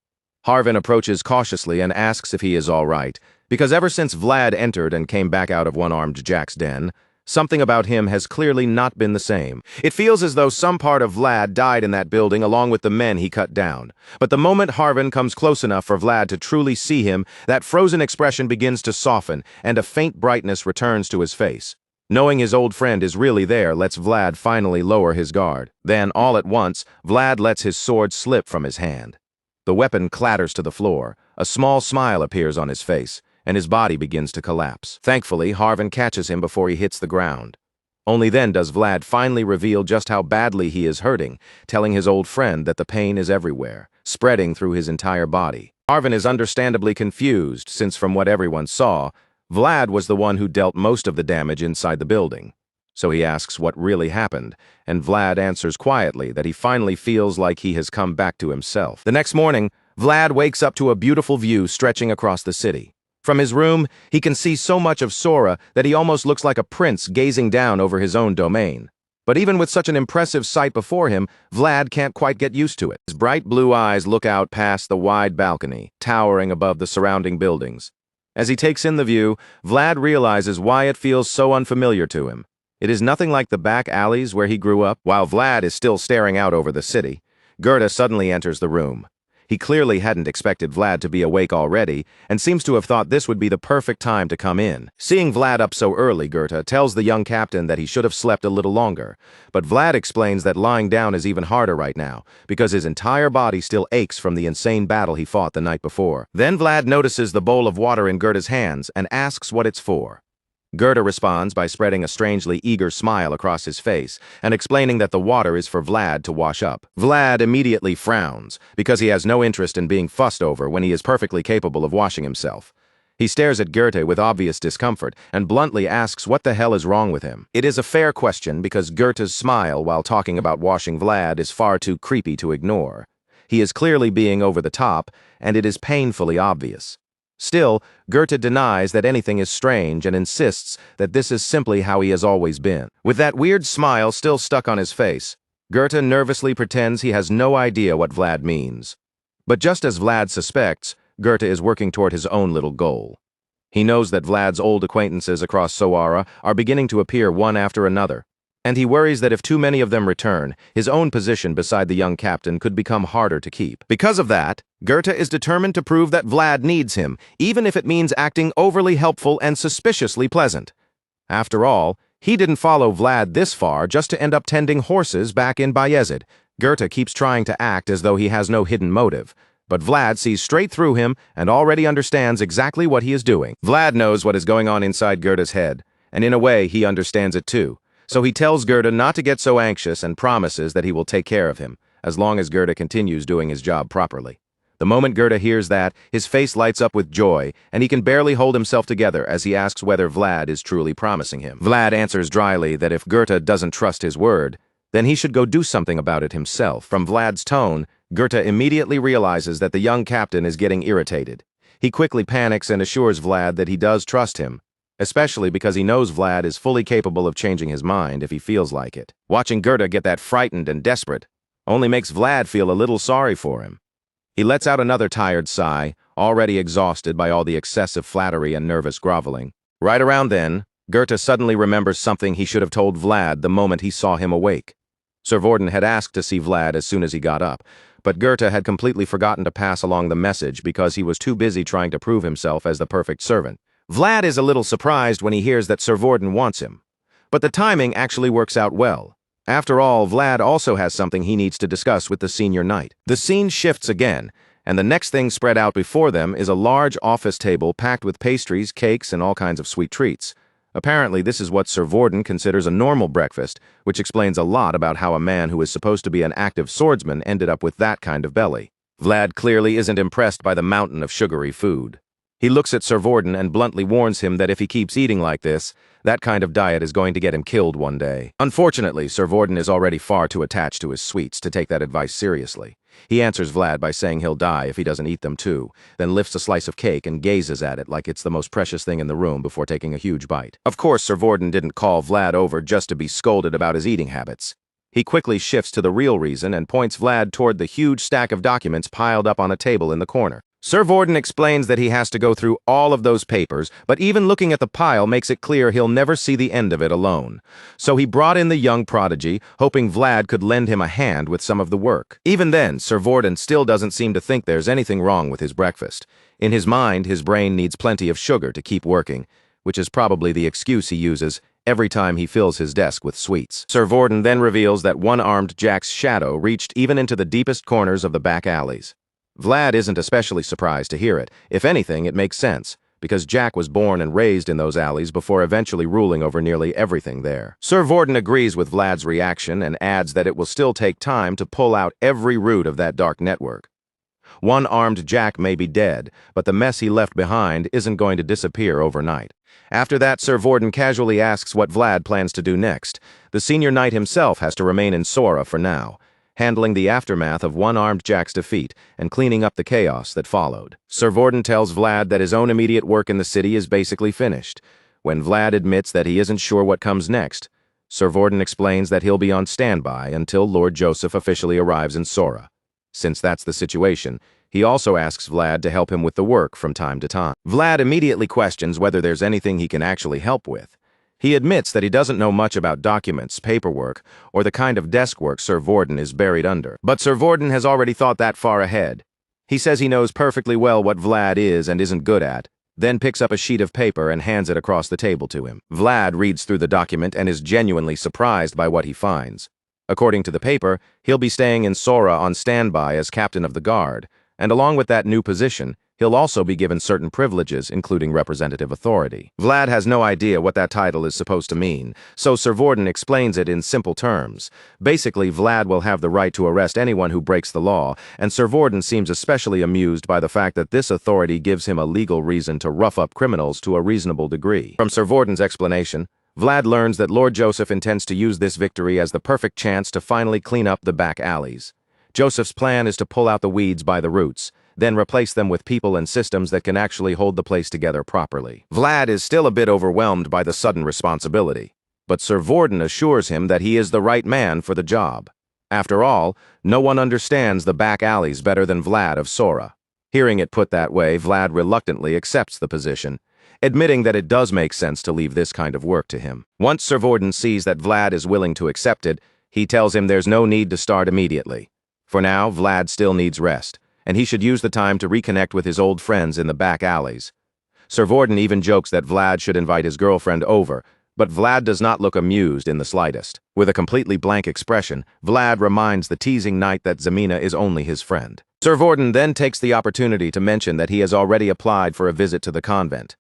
Harvin approaches cautiously and asks if he is all right, because ever since Vlad entered and came back out of one-armed Jack's den, something about him has clearly not been the same. It feels as though some part of Vlad died in that building along with the men he cut down. But the moment Harvin comes close enough for Vlad to truly see him, that frozen expression begins to soften, and a faint brightness returns to his face. Knowing his old friend is really there lets Vlad finally lower his guard. Then, all at once, Vlad lets his sword slip from his hand. The weapon clatters to the floor, a small smile appears on his face, and his body begins to collapse. Thankfully, Harvin catches him before he hits the ground. Only then does Vlad finally reveal just how badly he is hurting, telling his old friend that the pain is everywhere, spreading through his entire body. Harvin is understandably confused, since from what everyone saw, Vlad was the one who dealt most of the damage inside the building. So he asks what really happened, and Vlad answers quietly that he finally feels like he has come back to himself. The next morning, Vlad wakes up to a beautiful view stretching across the city. From his room, he can see so much of Sora that he almost looks like a prince gazing down over his own domain. But even with such an impressive sight before him, Vlad can't quite get used to it. His bright blue eyes look out past the wide balcony, towering above the surrounding buildings. As he takes in the view, Vlad realizes why it feels so unfamiliar to him. It is nothing like the back alleys where he grew up. While Vlad is still staring out over the city, Gerda suddenly enters the room. He clearly hadn't expected Vlad to be awake already, and seems to have thought this would be the perfect time to come in. Seeing Vlad up so early, Gerda tells the young captain that he should have slept a little longer, but Vlad explains that lying down is even harder right now, because his entire body still aches from the insane battle he fought the night before. Then Vlad notices the bowl of water in Gerda's hands and asks what it's for. Gerda responds by spreading a strangely eager smile across his face and explaining that the water is for Vlad to wash up. Vlad immediately frowns, because he has no interest in being fussed over when he is perfectly capable of washing himself. He stares at Goethe with obvious discomfort and bluntly asks what the hell is wrong with him. It is a fair question because Goethe's smile while talking about washing Vlad is far too creepy to ignore. He is clearly being over the top, and it is painfully obvious. Still, Goethe denies that anything is strange and insists that this is simply how he has always been. With that weird smile still stuck on his face, Goethe nervously pretends he has no idea what Vlad means. But just as Vlad suspects, Goethe is working toward his own little goal. He knows that Vlad's old acquaintances across Soara are beginning to appear one after another, and he worries that if too many of them return, his own position beside the young captain could become harder to keep. Because of that, Goethe is determined to prove that Vlad needs him, even if it means acting overly helpful and suspiciously pleasant. After all, he didn't follow Vlad this far just to end up tending horses back in Bayezid. Goethe keeps trying to act as though he has no hidden motive, but Vlad sees straight through him and already understands exactly what he is doing. Vlad knows what is going on inside Goethe's head, and in a way he understands it too. So he tells Gerda not to get so anxious and promises that he will take care of him, as long as Gerda continues doing his job properly. The moment Gerda hears that, his face lights up with joy, and he can barely hold himself together as he asks whether Vlad is truly promising him. Vlad answers dryly that if Gerda doesn't trust his word, then he should go do something about it himself. From Vlad's tone, Gerda immediately realizes that the young captain is getting irritated. He quickly panics and assures Vlad that he does trust him, especially because he knows Vlad is fully capable of changing his mind if he feels like it. Watching Gerda get that frightened and desperate only makes Vlad feel a little sorry for him. He lets out another tired sigh, already exhausted by all the excessive flattery and nervous groveling. Right around then, Gerda suddenly remembers something he should have told Vlad the moment he saw him awake. Servorden had asked to see Vlad as soon as he got up, but Gerda had completely forgotten to pass along the message because he was too busy trying to prove himself as the perfect servant. Vlad is a little surprised when he hears that Servorden wants him, but the timing actually works out well. After all, Vlad also has something he needs to discuss with the senior knight. The scene shifts again, and the next thing spread out before them is a large office table packed with pastries, cakes, and all kinds of sweet treats. Apparently, this is what Servorden considers a normal breakfast, which explains a lot about how a man who is supposed to be an active swordsman ended up with that kind of belly. Vlad clearly isn't impressed by the mountain of sugary food. He looks at Servorden and bluntly warns him that if he keeps eating like this, that kind of diet is going to get him killed one day. Unfortunately, Servorden is already far too attached to his sweets to take that advice seriously. He answers Vlad by saying he'll die if he doesn't eat them too, then lifts a slice of cake and gazes at it like it's the most precious thing in the room before taking a huge bite. Of course, Servorden didn't call Vlad over just to be scolded about his eating habits. He quickly shifts to the real reason and points Vlad toward the huge stack of documents piled up on a table in the corner. Servorden explains that he has to go through all of those papers, but even looking at the pile makes it clear he'll never see the end of it alone. So he brought in the young prodigy, hoping Vlad could lend him a hand with some of the work. Even then, Servorden still doesn't seem to think there's anything wrong with his breakfast. In his mind, his brain needs plenty of sugar to keep working, which is probably the excuse he uses every time he fills his desk with sweets. Servorden then reveals that one-armed Jack's shadow reached even into the deepest corners of the back alleys. Vlad isn't especially surprised to hear it. If anything, it makes sense, because Jack was born and raised in those alleys before eventually ruling over nearly everything there. Servorden agrees with Vlad's reaction and adds that it will still take time to pull out every root of that dark network. One-armed Jack may be dead, but the mess he left behind isn't going to disappear overnight. After that, Servorden casually asks what Vlad plans to do next. The senior knight himself has to remain in Sora for now, handling the aftermath of one-armed Jack's defeat and cleaning up the chaos that followed. Servorden tells Vlad that his own immediate work in the city is basically finished. When Vlad admits that he isn't sure what comes next, Servorden explains that he'll be on standby until Lord Joseph officially arrives in Sora. Since that's the situation, he also asks Vlad to help him with the work from time to time. Vlad immediately questions whether there's anything he can actually help with. He admits that he doesn't know much about documents, paperwork, or the kind of desk work Servorden is buried under. But Servorden has already thought that far ahead. He says he knows perfectly well what Vlad is and isn't good at, then picks up a sheet of paper and hands it across the table to him. Vlad reads through the document and is genuinely surprised by what he finds. According to the paper, he'll be staying in Sora on standby as captain of the guard, and along with that new position, he'll also be given certain privileges, including representative authority. Vlad has no idea what that title is supposed to mean, so Servorden explains it in simple terms. Basically, Vlad will have the right to arrest anyone who breaks the law, and Servorden seems especially amused by the fact that this authority gives him a legal reason to rough up criminals to a reasonable degree. From Servorden's explanation, Vlad learns that Lord Joseph intends to use this victory as the perfect chance to finally clean up the back alleys. Joseph's plan is to pull out the weeds by the roots, then replace them with people and systems that can actually hold the place together properly. Vlad is still a bit overwhelmed by the sudden responsibility, but Servorden assures him that he is the right man for the job. After all, no one understands the back alleys better than Vlad of Sora. Hearing it put that way, Vlad reluctantly accepts the position, admitting that it does make sense to leave this kind of work to him. Once Servorden sees that Vlad is willing to accept it, he tells him there's no need to start immediately. For now, Vlad still needs rest, and he should use the time to reconnect with his old friends in the back alleys. Servorden even jokes that Vlad should invite his girlfriend over, but Vlad does not look amused in the slightest. With a completely blank expression, Vlad reminds the teasing knight that Zemina is only his friend. Servorden then takes the opportunity to mention that he has already applied for a visit to the convent.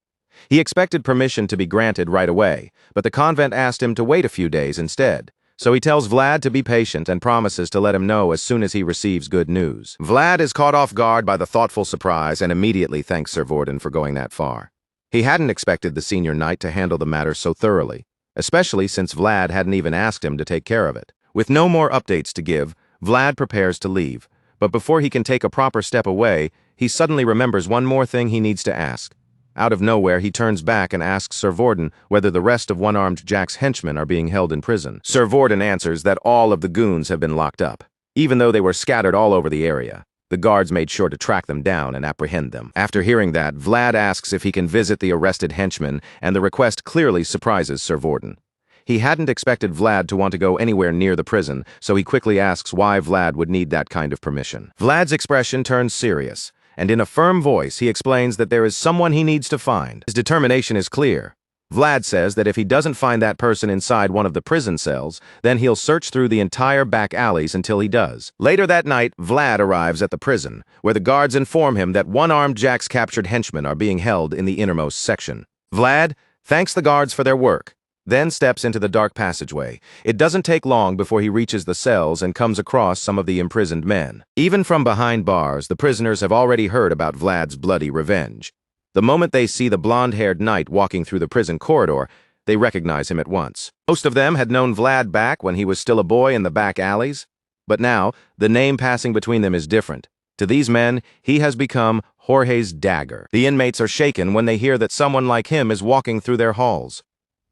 He expected permission to be granted right away, but the convent asked him to wait a few days instead. So he tells Vlad to be patient and promises to let him know as soon as he receives good news. Vlad is caught off guard by the thoughtful surprise and immediately thanks Sir Vorden for going that far. He hadn't expected the senior knight to handle the matter so thoroughly, especially since Vlad hadn't even asked him to take care of it. With no more updates to give, Vlad prepares to leave, but before he can take a proper step away, he suddenly remembers one more thing he needs to ask. Out of nowhere, he turns back and asks Sir Vorden whether the rest of One-Armed Jack's henchmen are being held in prison. Sir Vorden answers that all of the goons have been locked up. Even though they were scattered all over the area, the guards made sure to track them down and apprehend them. After hearing that, Vlad asks if he can visit the arrested henchmen, and the request clearly surprises Sir Vorden. He hadn't expected Vlad to want to go anywhere near the prison, so he quickly asks why Vlad would need that kind of permission. Vlad's expression turns serious, and in a firm voice he explains that there is someone he needs to find. His determination is clear. Vlad says that if he doesn't find that person inside one of the prison cells, then he'll search through the entire back alleys until he does. Later that night, Vlad arrives at the prison, where the guards inform him that One-Armed Jack's captured henchmen are being held in the innermost section. Vlad thanks the guards for their work, then steps into the dark passageway. It doesn't take long before he reaches the cells and comes across some of the imprisoned men. Even from behind bars, the prisoners have already heard about Vlad's bloody revenge. The moment they see the blonde-haired knight walking through the prison corridor, they recognize him at once. Most of them had known Vlad back when he was still a boy in the back alleys, but now the name passing between them is different. To these men, he has become Jorge's dagger. The inmates are shaken when they hear that someone like him is walking through their halls.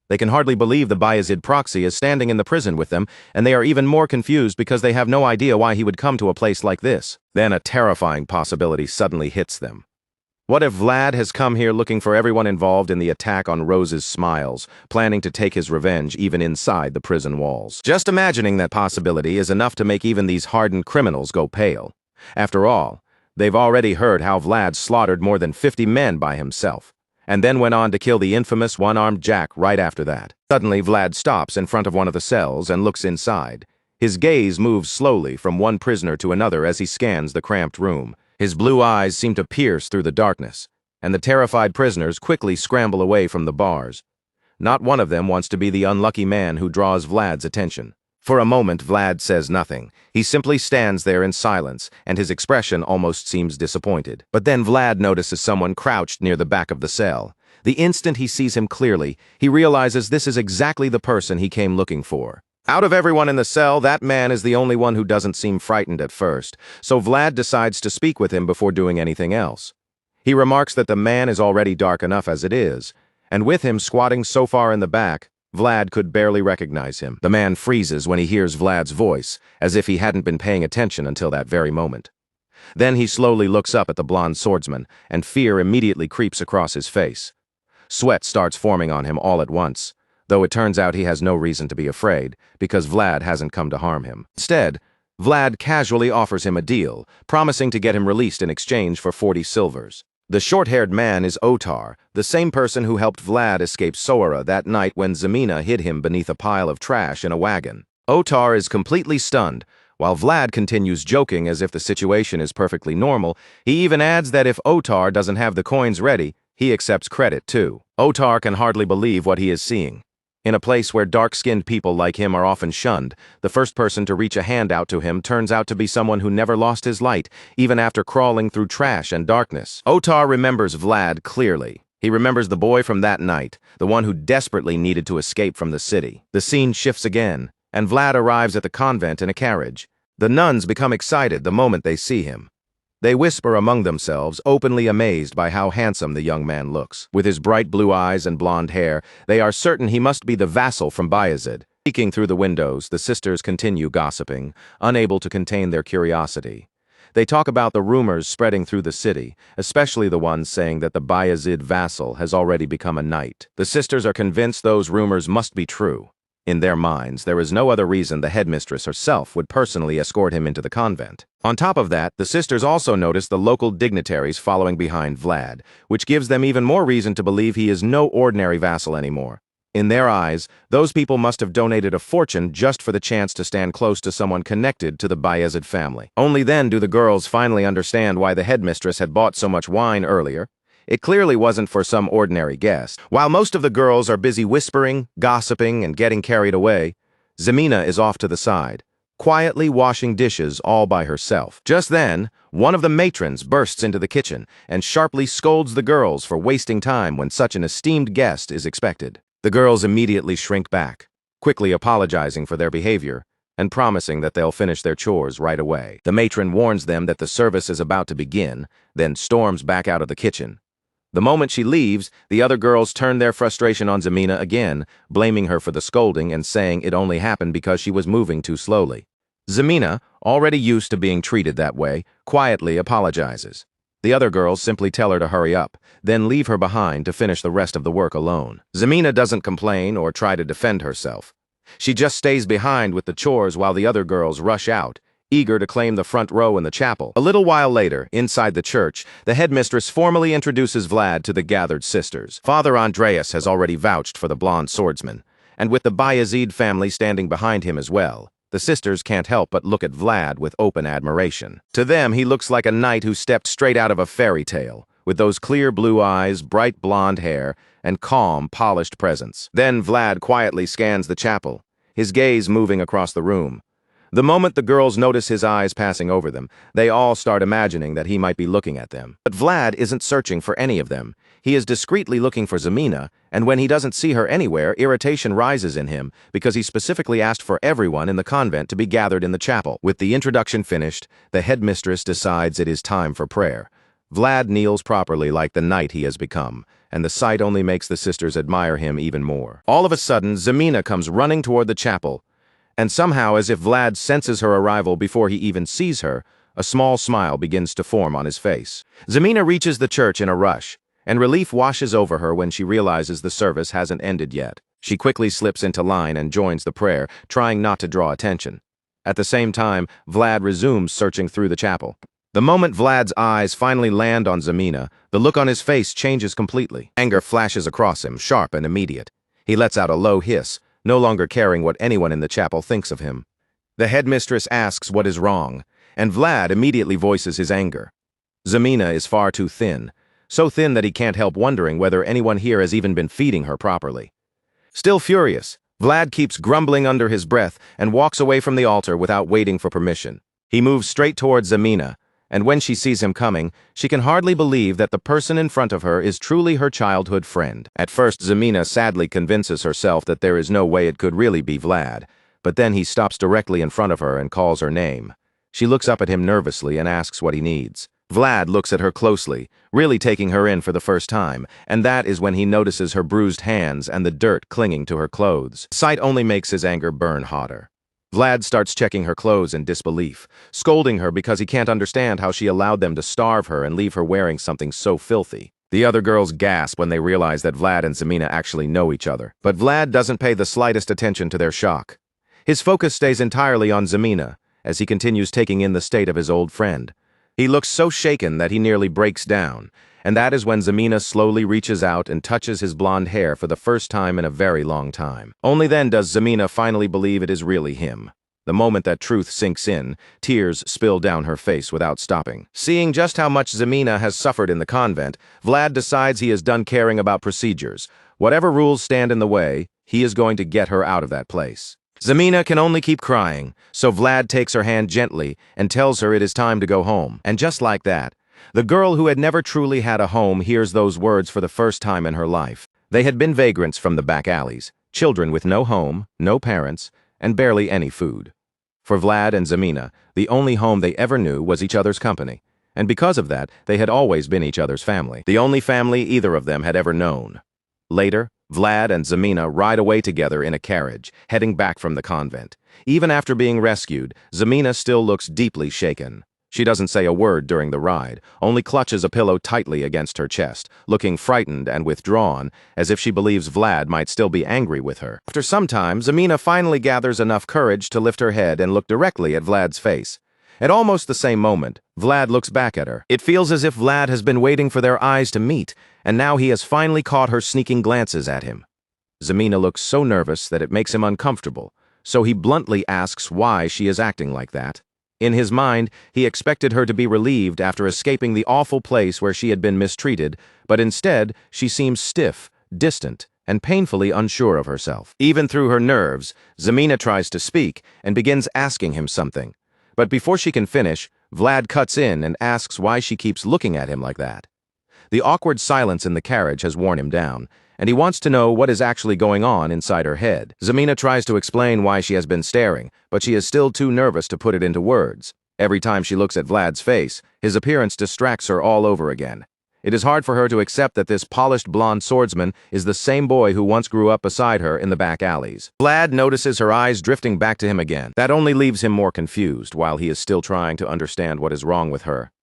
They can hardly believe the Bayezid proxy is standing in the prison with them, and they are even more confused because they have no idea why he would come to a place like this. Then a terrifying possibility suddenly hits them. What if Vlad has come here looking for everyone involved in the attack on Rose's Smiles, planning to take his revenge even inside the prison walls? Just imagining that possibility is enough to make even these hardened criminals go pale. After all, they've already heard how Vlad slaughtered more than 50 men by himself, and then went on to kill the infamous One-Armed Jack right after that. Suddenly, Vlad stops in front of one of the cells and looks inside. His gaze moves slowly from one prisoner to another as he scans the cramped room. His blue eyes seem to pierce through the darkness, and the terrified prisoners quickly scramble away from the bars. Not one of them wants to be the unlucky man who draws Vlad's attention. For a moment, Vlad says nothing. He simply stands there in silence, and his expression almost seems disappointed. But then Vlad notices someone crouched near the back of the cell. The instant he sees him clearly, he realizes this is exactly the person he came looking for. Out of everyone in the cell, that man is the only one who doesn't seem frightened at first, so Vlad decides to speak with him before doing anything else. He remarks that the man is already dark enough as it is, and with him squatting so far in the back, Vlad could barely recognize him. The man freezes when he hears Vlad's voice, as if he hadn't been paying attention until that very moment. Then he slowly looks up at the blonde swordsman, and fear immediately creeps across his face. Sweat starts forming on him all at once, though it turns out he has no reason to be afraid, because Vlad hasn't come to harm him. Instead, Vlad casually offers him a deal, promising to get him released in exchange for 40 silvers. The short-haired man is Otar, the same person who helped Vlad escape Sora that night when Zemina hid him beneath a pile of trash in a wagon. Otar is completely stunned, while Vlad continues joking as if the situation is perfectly normal. He even adds that if Otar doesn't have the coins ready, he accepts credit too. Otar can hardly believe what he is seeing. In a place where dark-skinned people like him are often shunned, the first person to reach a hand out to him turns out to be someone who never lost his light, even after crawling through trash and darkness. Otar remembers Vlad clearly. He remembers the boy from that night, the one who desperately needed to escape from the city. The scene shifts again, and Vlad arrives at the convent in a carriage. The nuns become excited the moment they see him. They whisper among themselves, openly amazed by how handsome the young man looks. With his bright blue eyes and blonde hair, they are certain he must be the vassal from Bayezid. Peeking through the windows, the sisters continue gossiping, unable to contain their curiosity. They talk about the rumors spreading through the city, especially the ones saying that the Bayezid vassal has already become a knight. The sisters are convinced those rumors must be true. In their minds, there is no other reason the headmistress herself would personally escort him into the convent. On top of that, the sisters also notice the local dignitaries following behind Vlad, which gives them even more reason to believe he is no ordinary vassal anymore. In their eyes, those people must have donated a fortune just for the chance to stand close to someone connected to the Bayezid family. Only then do the girls finally understand why the headmistress had bought so much wine earlier. It clearly wasn't for some ordinary guest. While most of the girls are busy whispering, gossiping, and getting carried away, Zemina is off to the side, quietly washing dishes all by herself. Just then, one of the matrons bursts into the kitchen and sharply scolds the girls for wasting time when such an esteemed guest is expected. The girls immediately shrink back, quickly apologizing for their behavior and promising that they'll finish their chores right away. The matron warns them that the service is about to begin, then storms back out of the kitchen. The moment she leaves, the other girls turn their frustration on Zemina again, blaming her for the scolding and saying it only happened because she was moving too slowly. Zemina, already used to being treated that way, quietly apologizes. The other girls simply tell her to hurry up, then leave her behind to finish the rest of the work alone. Zemina doesn't complain or try to defend herself. She just stays behind with the chores while the other girls rush out, eager to claim the front row in the chapel. A little while later, inside the church, the headmistress formally introduces Vlad to the gathered sisters. Father Andreas has already vouched for the blonde swordsman, and with the Bayezid family standing behind him as well, the sisters can't help but look at Vlad with open admiration. To them, he looks like a knight who stepped straight out of a fairy tale, with those clear blue eyes, bright blonde hair, and calm, polished presence. Then Vlad quietly scans the chapel, his gaze moving across the room. The moment the girls notice his eyes passing over them, they all start imagining that he might be looking at them. But Vlad isn't searching for any of them. He is discreetly looking for Zemina, and when he doesn't see her anywhere, irritation rises in him because he specifically asked for everyone in the convent to be gathered in the chapel. With the introduction finished, the headmistress decides it is time for prayer. Vlad kneels properly like the knight he has become, and the sight only makes the sisters admire him even more. All of a sudden, Zemina comes running toward the chapel, and somehow, as if Vlad senses her arrival before he even sees her, a small smile begins to form on his face. Zemina reaches the church in a rush, and relief washes over her when she realizes the service hasn't ended yet. She quickly slips into line and joins the prayer, trying not to draw attention. At the same time, Vlad resumes searching through the chapel. The moment Vlad's eyes finally land on Zemina, the look on his face changes completely. Anger flashes across him, sharp and immediate. He lets out a low hiss, no longer caring what anyone in the chapel thinks of him. The headmistress asks what is wrong, and Vlad immediately voices his anger. Zemina is far too thin, so thin that he can't help wondering whether anyone here has even been feeding her properly. Still furious, Vlad keeps grumbling under his breath and walks away from the altar without waiting for permission. He moves straight towards Zemina, and when she sees him coming, she can hardly believe that the person in front of her is truly her childhood friend. At first, Zemina sadly convinces herself that there is no way it could really be Vlad, but then he stops directly in front of her and calls her name. She looks up at him nervously and asks what he needs. Vlad looks at her closely, really taking her in for the first time, and that is when he notices her bruised hands and the dirt clinging to her clothes. Sight only makes his anger burn hotter. Vlad starts checking her clothes in disbelief, scolding her because he can't understand how she allowed them to starve her and leave her wearing something so filthy. The other girls gasp when they realize that Vlad and Zemina actually know each other. But Vlad doesn't pay the slightest attention to their shock. His focus stays entirely on Zemina, as he continues taking in the state of his old friend. He looks so shaken that he nearly breaks down, and that is when Zemina slowly reaches out and touches his blonde hair for the first time in a very long time. Only then does Zemina finally believe it is really him. The moment that truth sinks in, tears spill down her face without stopping. Seeing just how much Zemina has suffered in the convent, Vlad decides he is done caring about procedures. Whatever rules stand in the way, he is going to get her out of that place. Zemina can only keep crying, so Vlad takes her hand gently and tells her it is time to go home. And just like that, the girl who had never truly had a home hears those words for the first time in her life. They had been vagrants from the back alleys, children with no home, no parents, and barely any food. For Vlad and Zemina, the only home they ever knew was each other's company, and because of that, they had always been each other's family, the only family either of them had ever known. Later, Vlad and Zemina ride away together in a carriage, heading back from the convent. Even after being rescued, Zemina still looks deeply shaken. She doesn't say a word during the ride, only clutches a pillow tightly against her chest, looking frightened and withdrawn, as if she believes Vlad might still be angry with her. After some time, Zemina finally gathers enough courage to lift her head and look directly at Vlad's face. At almost the same moment, Vlad looks back at her. It feels as if Vlad has been waiting for their eyes to meet, and now he has finally caught her sneaking glances at him. Zemina looks so nervous that it makes him uncomfortable, so he bluntly asks why she is acting like that. In his mind, he expected her to be relieved after escaping the awful place where she had been mistreated, but instead, she seems stiff, distant, and painfully unsure of herself. Even through her nerves, Zemina tries to speak and begins asking him something. But before she can finish, Vlad cuts in and asks why she keeps looking at him like that. The awkward silence in the carriage has worn him down, and he wants to know what is actually going on inside her head. Zemina tries to explain why she has been staring, but she is still too nervous to put it into words. Every time she looks at Vlad's face, his appearance distracts her all over again. It is hard for her to accept that this polished blonde swordsman is the same boy who once grew up beside her in the back alleys. Vlad notices her eyes drifting back to him again. That only leaves him more confused while he is still trying to understand what is wrong with her.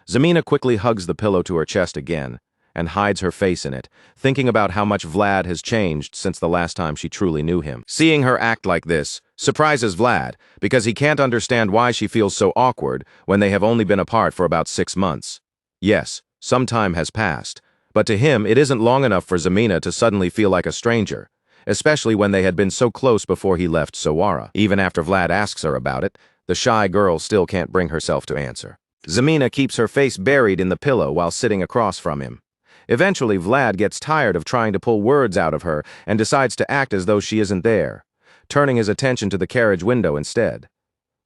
Zemina quickly hugs the pillow to her chest again and hides her face in it, thinking about how much Vlad has changed since the last time she truly knew him. Seeing her act like this surprises Vlad because he can't understand why she feels so awkward when they have only been apart for about 6 months. Yes, some time has passed, but to him it isn't long enough for Zemina to suddenly feel like a stranger, especially when they had been so close before he left Sawara. Even after Vlad asks her about it, the shy girl still can't bring herself to answer. Zemina keeps her face buried in the pillow while sitting across from him. Eventually, Vlad gets tired of trying to pull words out of her and decides to act as though she isn't there, turning his attention to the carriage window instead.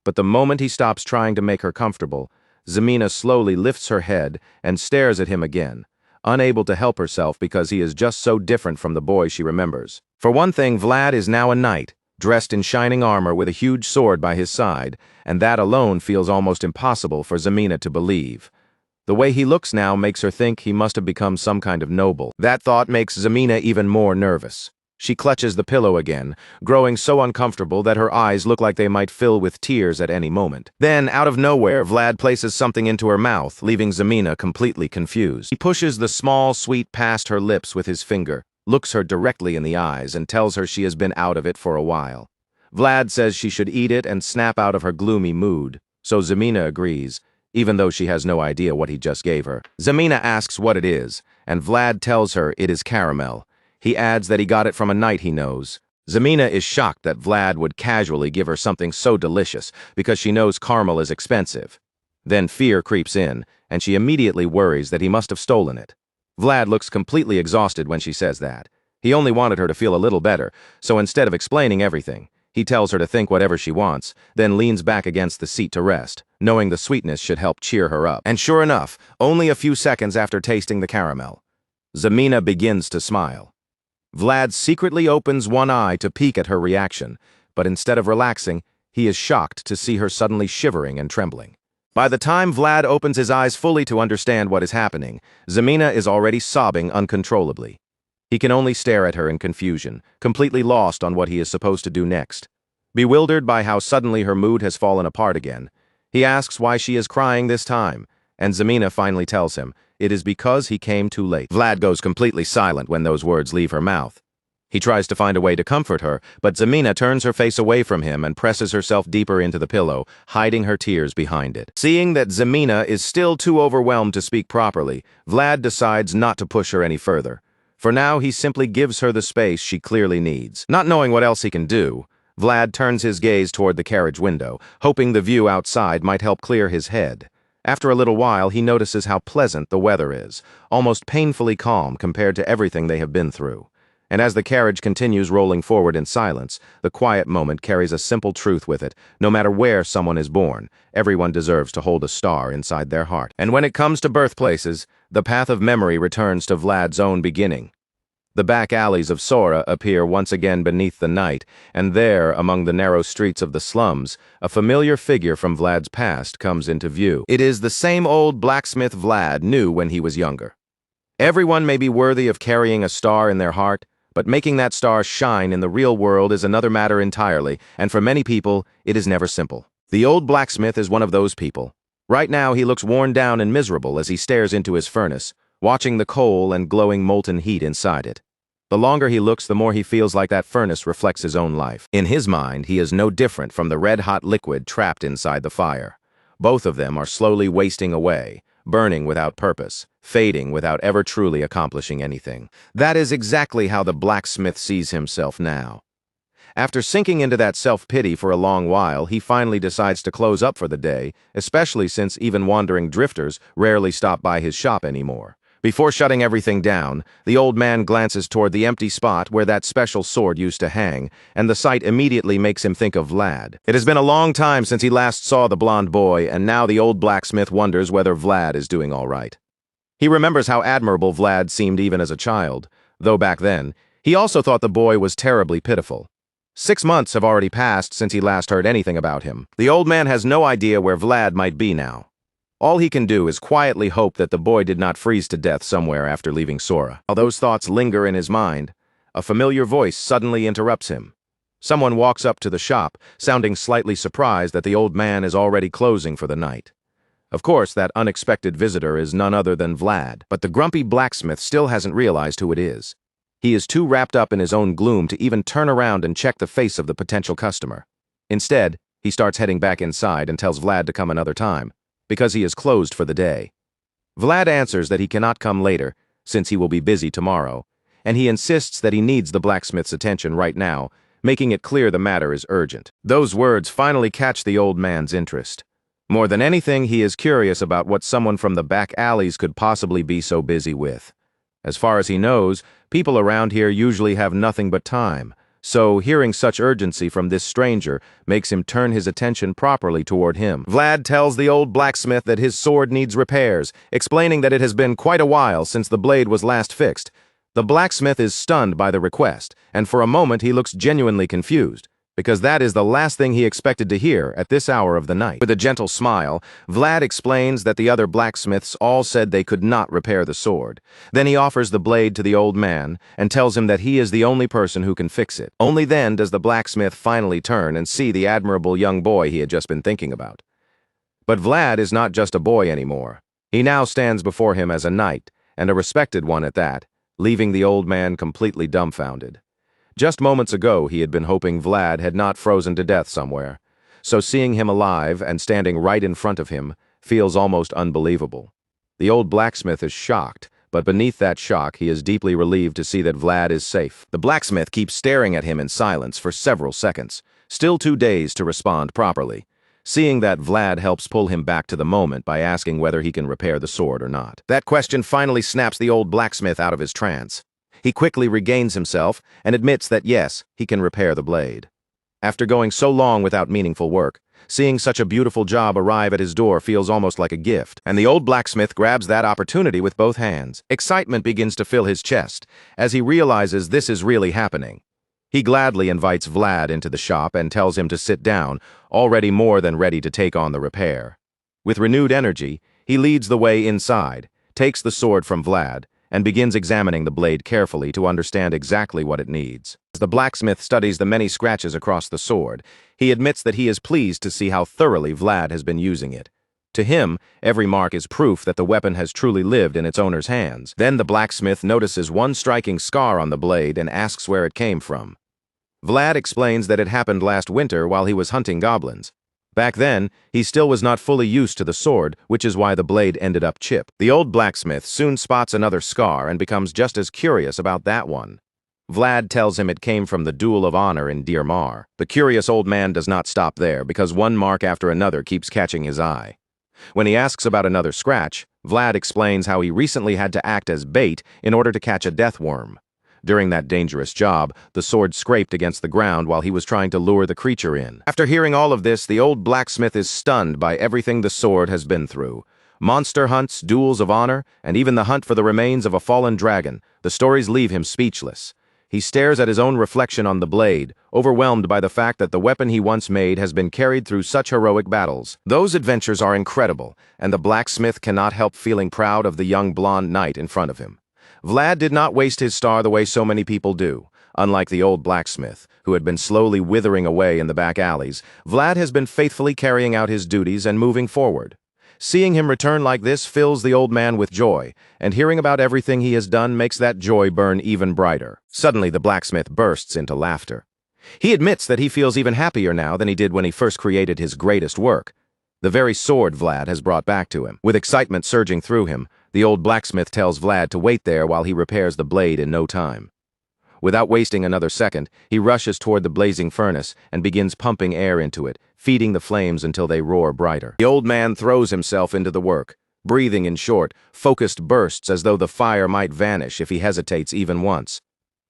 But the moment he stops trying to make her comfortable, Zemina slowly lifts her head and stares at him again, unable to help herself because he is just so different from the boy she remembers. For one thing, Vlad is now a knight, dressed in shining armor with a huge sword by his side, and that alone feels almost impossible for Zemina to believe. The way he looks now makes her think he must have become some kind of noble. That thought makes Zemina even more nervous. She clutches the pillow again, growing so uncomfortable that her eyes look like they might fill with tears at any moment. Then, out of nowhere, Vlad places something into her mouth, leaving Zemina completely confused. He pushes the small sweet past her lips with his finger, looks her directly in the eyes, and tells her she has been out of it for a while. Vlad says she should eat it and snap out of her gloomy mood, so Zemina agrees, even though she has no idea what he just gave her. Zemina asks what it is, and Vlad tells her it is caramel. He adds that he got it from a knight he knows. Zemina is shocked that Vlad would casually give her something so delicious because she knows caramel is expensive. Then fear creeps in, and she immediately worries that he must have stolen it. Vlad looks completely exhausted when she says that. He only wanted her to feel a little better, so instead of explaining everything, he tells her to think whatever she wants, then leans back against the seat to rest, knowing the sweetness should help cheer her up. And sure enough, only a few seconds after tasting the caramel, Zemina begins to smile. Vlad secretly opens one eye to peek at her reaction, but instead of relaxing, he is shocked to see her suddenly shivering and trembling. By the time Vlad opens his eyes fully to understand what is happening, Zemina is already sobbing uncontrollably. He can only stare at her in confusion, completely lost on what he is supposed to do next. Bewildered by how suddenly her mood has fallen apart again, he asks why she is crying this time, and Zemina finally tells him it is because he came too late. Vlad goes completely silent when those words leave her mouth. He tries to find a way to comfort her, but Zemina turns her face away from him and presses herself deeper into the pillow, hiding her tears behind it. Seeing that Zemina is still too overwhelmed to speak properly, Vlad decides not to push her any further. For now, he simply gives her the space she clearly needs. Not knowing what else he can do, Vlad turns his gaze toward the carriage window, hoping the view outside might help clear his head. After a little while, he notices how pleasant the weather is, almost painfully calm compared to everything they have been through. And as the carriage continues rolling forward in silence, the quiet moment carries a simple truth with it. No matter where someone is born, everyone deserves to hold a star inside their heart. And when it comes to birthplaces, the path of memory returns to Vlad's own beginning. The back alleys of Sora appear once again beneath the night, and there, among the narrow streets of the slums, a familiar figure from Vlad's past comes into view. It is the same old blacksmith Vlad knew when he was younger. Everyone may be worthy of carrying a star in their heart, but making that star shine in the real world is another matter entirely, and for many people, it is never simple. The old blacksmith is one of those people. Right now, he looks worn down and miserable as he stares into his furnace, watching the coal and glowing molten heat inside it. The longer he looks, the more he feels like that furnace reflects his own life. In his mind, he is no different from the red-hot liquid trapped inside the fire. Both of them are slowly wasting away, burning without purpose, fading without ever truly accomplishing anything. That is exactly how the blacksmith sees himself now. After sinking into that self-pity for a long while, he finally decides to close up for the day, especially since even wandering drifters rarely stop by his shop anymore. Before shutting everything down, the old man glances toward the empty spot where that special sword used to hang, and the sight immediately makes him think of Vlad. It has been a long time since he last saw the blonde boy, and now the old blacksmith wonders whether Vlad is doing all right. He remembers how admirable Vlad seemed even as a child, though back then, he also thought the boy was terribly pitiful. 6 months have already passed since he last heard anything about him. The old man has no idea where Vlad might be now. All he can do is quietly hope that the boy did not freeze to death somewhere after leaving Sora. While those thoughts linger in his mind, a familiar voice suddenly interrupts him. Someone walks up to the shop, sounding slightly surprised that the old man is already closing for the night. Of course, that unexpected visitor is none other than Vlad, but the grumpy blacksmith still hasn't realized who it is. He is too wrapped up in his own gloom to even turn around and check the face of the potential customer. Instead, he starts heading back inside and tells Vlad to come another time, because he is closed for the day. Vlad answers that he cannot come later, since he will be busy tomorrow, and he insists that he needs the blacksmith's attention right now, making it clear the matter is urgent. Those words finally catch the old man's interest. More than anything, he is curious about what someone from the back alleys could possibly be so busy with. As far as he knows, people around here usually have nothing but time, so hearing such urgency from this stranger makes him turn his attention properly toward him. Vlad tells the old blacksmith that his sword needs repairs, explaining that it has been quite a while since the blade was last fixed. The blacksmith is stunned by the request, and for a moment he looks genuinely confused, because that is the last thing he expected to hear at this hour of the night. With a gentle smile, Vlad explains that the other blacksmiths all said they could not repair the sword. Then he offers the blade to the old man and tells him that he is the only person who can fix it. Only then does the blacksmith finally turn and see the admirable young boy he had just been thinking about. But Vlad is not just a boy anymore. He now stands before him as a knight, and a respected one at that, leaving the old man completely dumbfounded. Just moments ago, he had been hoping Vlad had not frozen to death somewhere, so seeing him alive and standing right in front of him feels almost unbelievable. The old blacksmith is shocked, but beneath that shock, he is deeply relieved to see that Vlad is safe. The blacksmith keeps staring at him in silence for several seconds, still too dazed to respond properly. Seeing that, Vlad helps pull him back to the moment by asking whether he can repair the sword or not. That question finally snaps the old blacksmith out of his trance. He quickly regains himself and admits that yes, he can repair the blade. After going so long without meaningful work, seeing such a beautiful job arrive at his door feels almost like a gift, and the old blacksmith grabs that opportunity with both hands. Excitement begins to fill his chest as he realizes this is really happening. He gladly invites Vlad into the shop and tells him to sit down, already more than ready to take on the repair. With renewed energy, he leads the way inside, takes the sword from Vlad, and begins examining the blade carefully to understand exactly what it needs. As the blacksmith studies the many scratches across the sword, he admits that he is pleased to see how thoroughly Vlad has been using it. To him, every mark is proof that the weapon has truly lived in its owner's hands. Then the blacksmith notices one striking scar on the blade and asks where it came from. Vlad explains that it happened last winter while he was hunting goblins. Back then, he still was not fully used to the sword, which is why the blade ended up chipped. The old blacksmith soon spots another scar and becomes just as curious about that one. Vlad tells him it came from the Duel of Honor in Dear Mar. The curious old man does not stop there because one mark after another keeps catching his eye. When he asks about another scratch, Vlad explains how he recently had to act as bait in order to catch a death worm. During that dangerous job, the sword scraped against the ground while he was trying to lure the creature in. After hearing all of this, the old blacksmith is stunned by everything the sword has been through. Monster hunts, duels of honor, and even the hunt for the remains of a fallen dragon. The stories leave him speechless. He stares at his own reflection on the blade, overwhelmed by the fact that the weapon he once made has been carried through such heroic battles. Those adventures are incredible, and the blacksmith cannot help feeling proud of the young blonde knight in front of him. Vlad did not waste his star the way so many people do. Unlike the old blacksmith, who had been slowly withering away in the back alleys, Vlad has been faithfully carrying out his duties and moving forward. Seeing him return like this fills the old man with joy, and hearing about everything he has done makes that joy burn even brighter. Suddenly, the blacksmith bursts into laughter. He admits that he feels even happier now than he did when he first created his greatest work, the very sword Vlad has brought back to him. With excitement surging through him, the old blacksmith tells Vlad to wait there while he repairs the blade in no time. Without wasting another second, he rushes toward the blazing furnace and begins pumping air into it, feeding the flames until they roar brighter. The old man throws himself into the work, breathing in short, focused bursts as though the fire might vanish if he hesitates even once.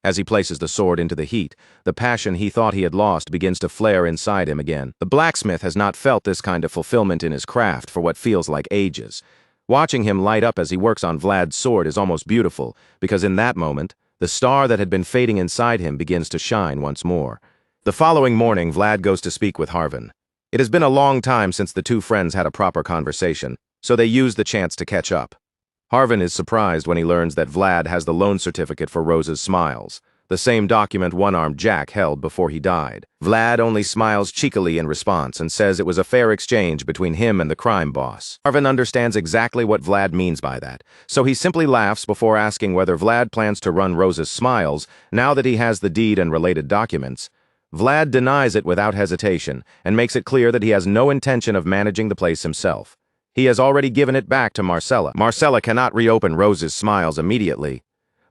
As he places the sword into the heat, the passion he thought he had lost begins to flare inside him again. The blacksmith has not felt this kind of fulfillment in his craft for what feels like ages. Watching him light up as he works on Vlad's sword is almost beautiful, because in that moment, the star that had been fading inside him begins to shine once more. The following morning, Vlad goes to speak with Harvin. It has been a long time since the two friends had a proper conversation, so they use the chance to catch up. Harvin is surprised when he learns that Vlad has the loan certificate for Rose's smiles, the same document one-armed Jack held before he died. Vlad only smiles cheekily in response and says it was a fair exchange between him and the crime boss. Harvin understands exactly what Vlad means by that, so he simply laughs before asking whether Vlad plans to run Rose's smiles now that he has the deed and related documents. Vlad denies it without hesitation and makes it clear that he has no intention of managing the place himself. He has already given it back to Marcella. Marcella cannot reopen Rose's smiles immediately,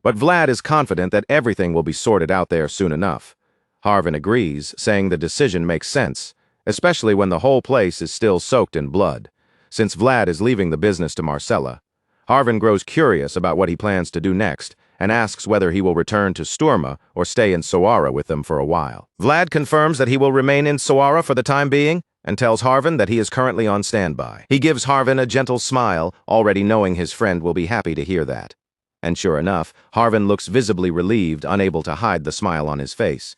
but Vlad is confident that everything will be sorted out there soon enough. Harvin agrees, saying the decision makes sense, especially when the whole place is still soaked in blood. Since Vlad is leaving the business to Marcella, Harvin grows curious about what he plans to do next and asks whether he will return to Sturma or stay in Soara with them for a while. Vlad confirms that he will remain in Soara for the time being and tells Harvin that he is currently on standby. He gives Harvin a gentle smile, already knowing his friend will be happy to hear that. And sure enough, Harvin looks visibly relieved, unable to hide the smile on his face.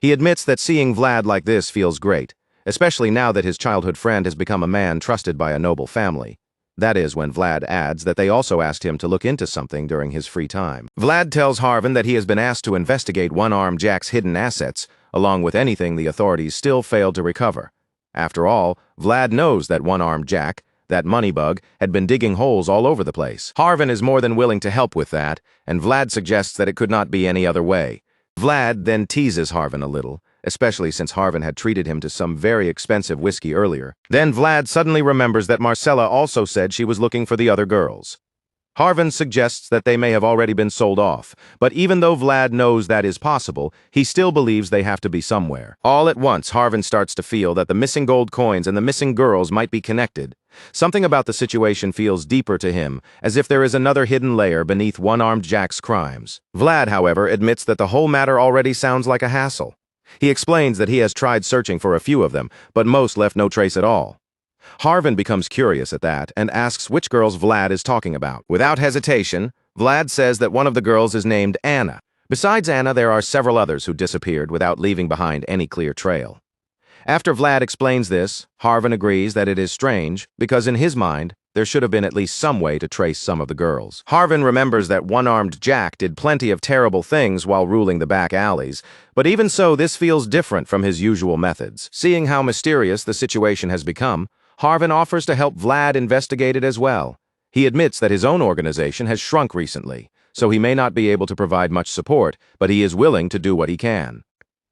He admits that seeing Vlad like this feels great, especially now that his childhood friend has become a man trusted by a noble family. That is when Vlad adds that they also asked him to look into something during his free time. Vlad tells Harvin that he has been asked to investigate one-armed Jack's hidden assets, along with anything the authorities still failed to recover. After all, Vlad knows that one-armed Jack, that moneybug, had been digging holes all over the place. Harvin is more than willing to help with that, and Vlad suggests that it could not be any other way. Vlad then teases Harvin a little, especially since Harvin had treated him to some very expensive whiskey earlier. Then Vlad suddenly remembers that Marcella also said she was looking for the other girls. Harvin suggests that they may have already been sold off, but even though Vlad knows that is possible, he still believes they have to be somewhere. All at once, Harvin starts to feel that the missing gold coins and the missing girls might be connected. Something about the situation feels deeper to him, as if there is another hidden layer beneath one-armed Jack's crimes. Vlad, however, admits that the whole matter already sounds like a hassle. He explains that he has tried searching for a few of them, but most left no trace at all. Harvin becomes curious at that and asks which girls Vlad is talking about. Without hesitation, Vlad says that one of the girls is named Anna. Besides Anna, there are several others who disappeared without leaving behind any clear trail. After Vlad explains this, Harvin agrees that it is strange because in his mind, there should have been at least some way to trace some of the girls. Harvin remembers that one-armed Jack did plenty of terrible things while ruling the back alleys, but even so, this feels different from his usual methods. Seeing how mysterious the situation has become, Harvin offers to help Vlad investigate it as well. He admits that his own organization has shrunk recently, so he may not be able to provide much support, but he is willing to do what he can.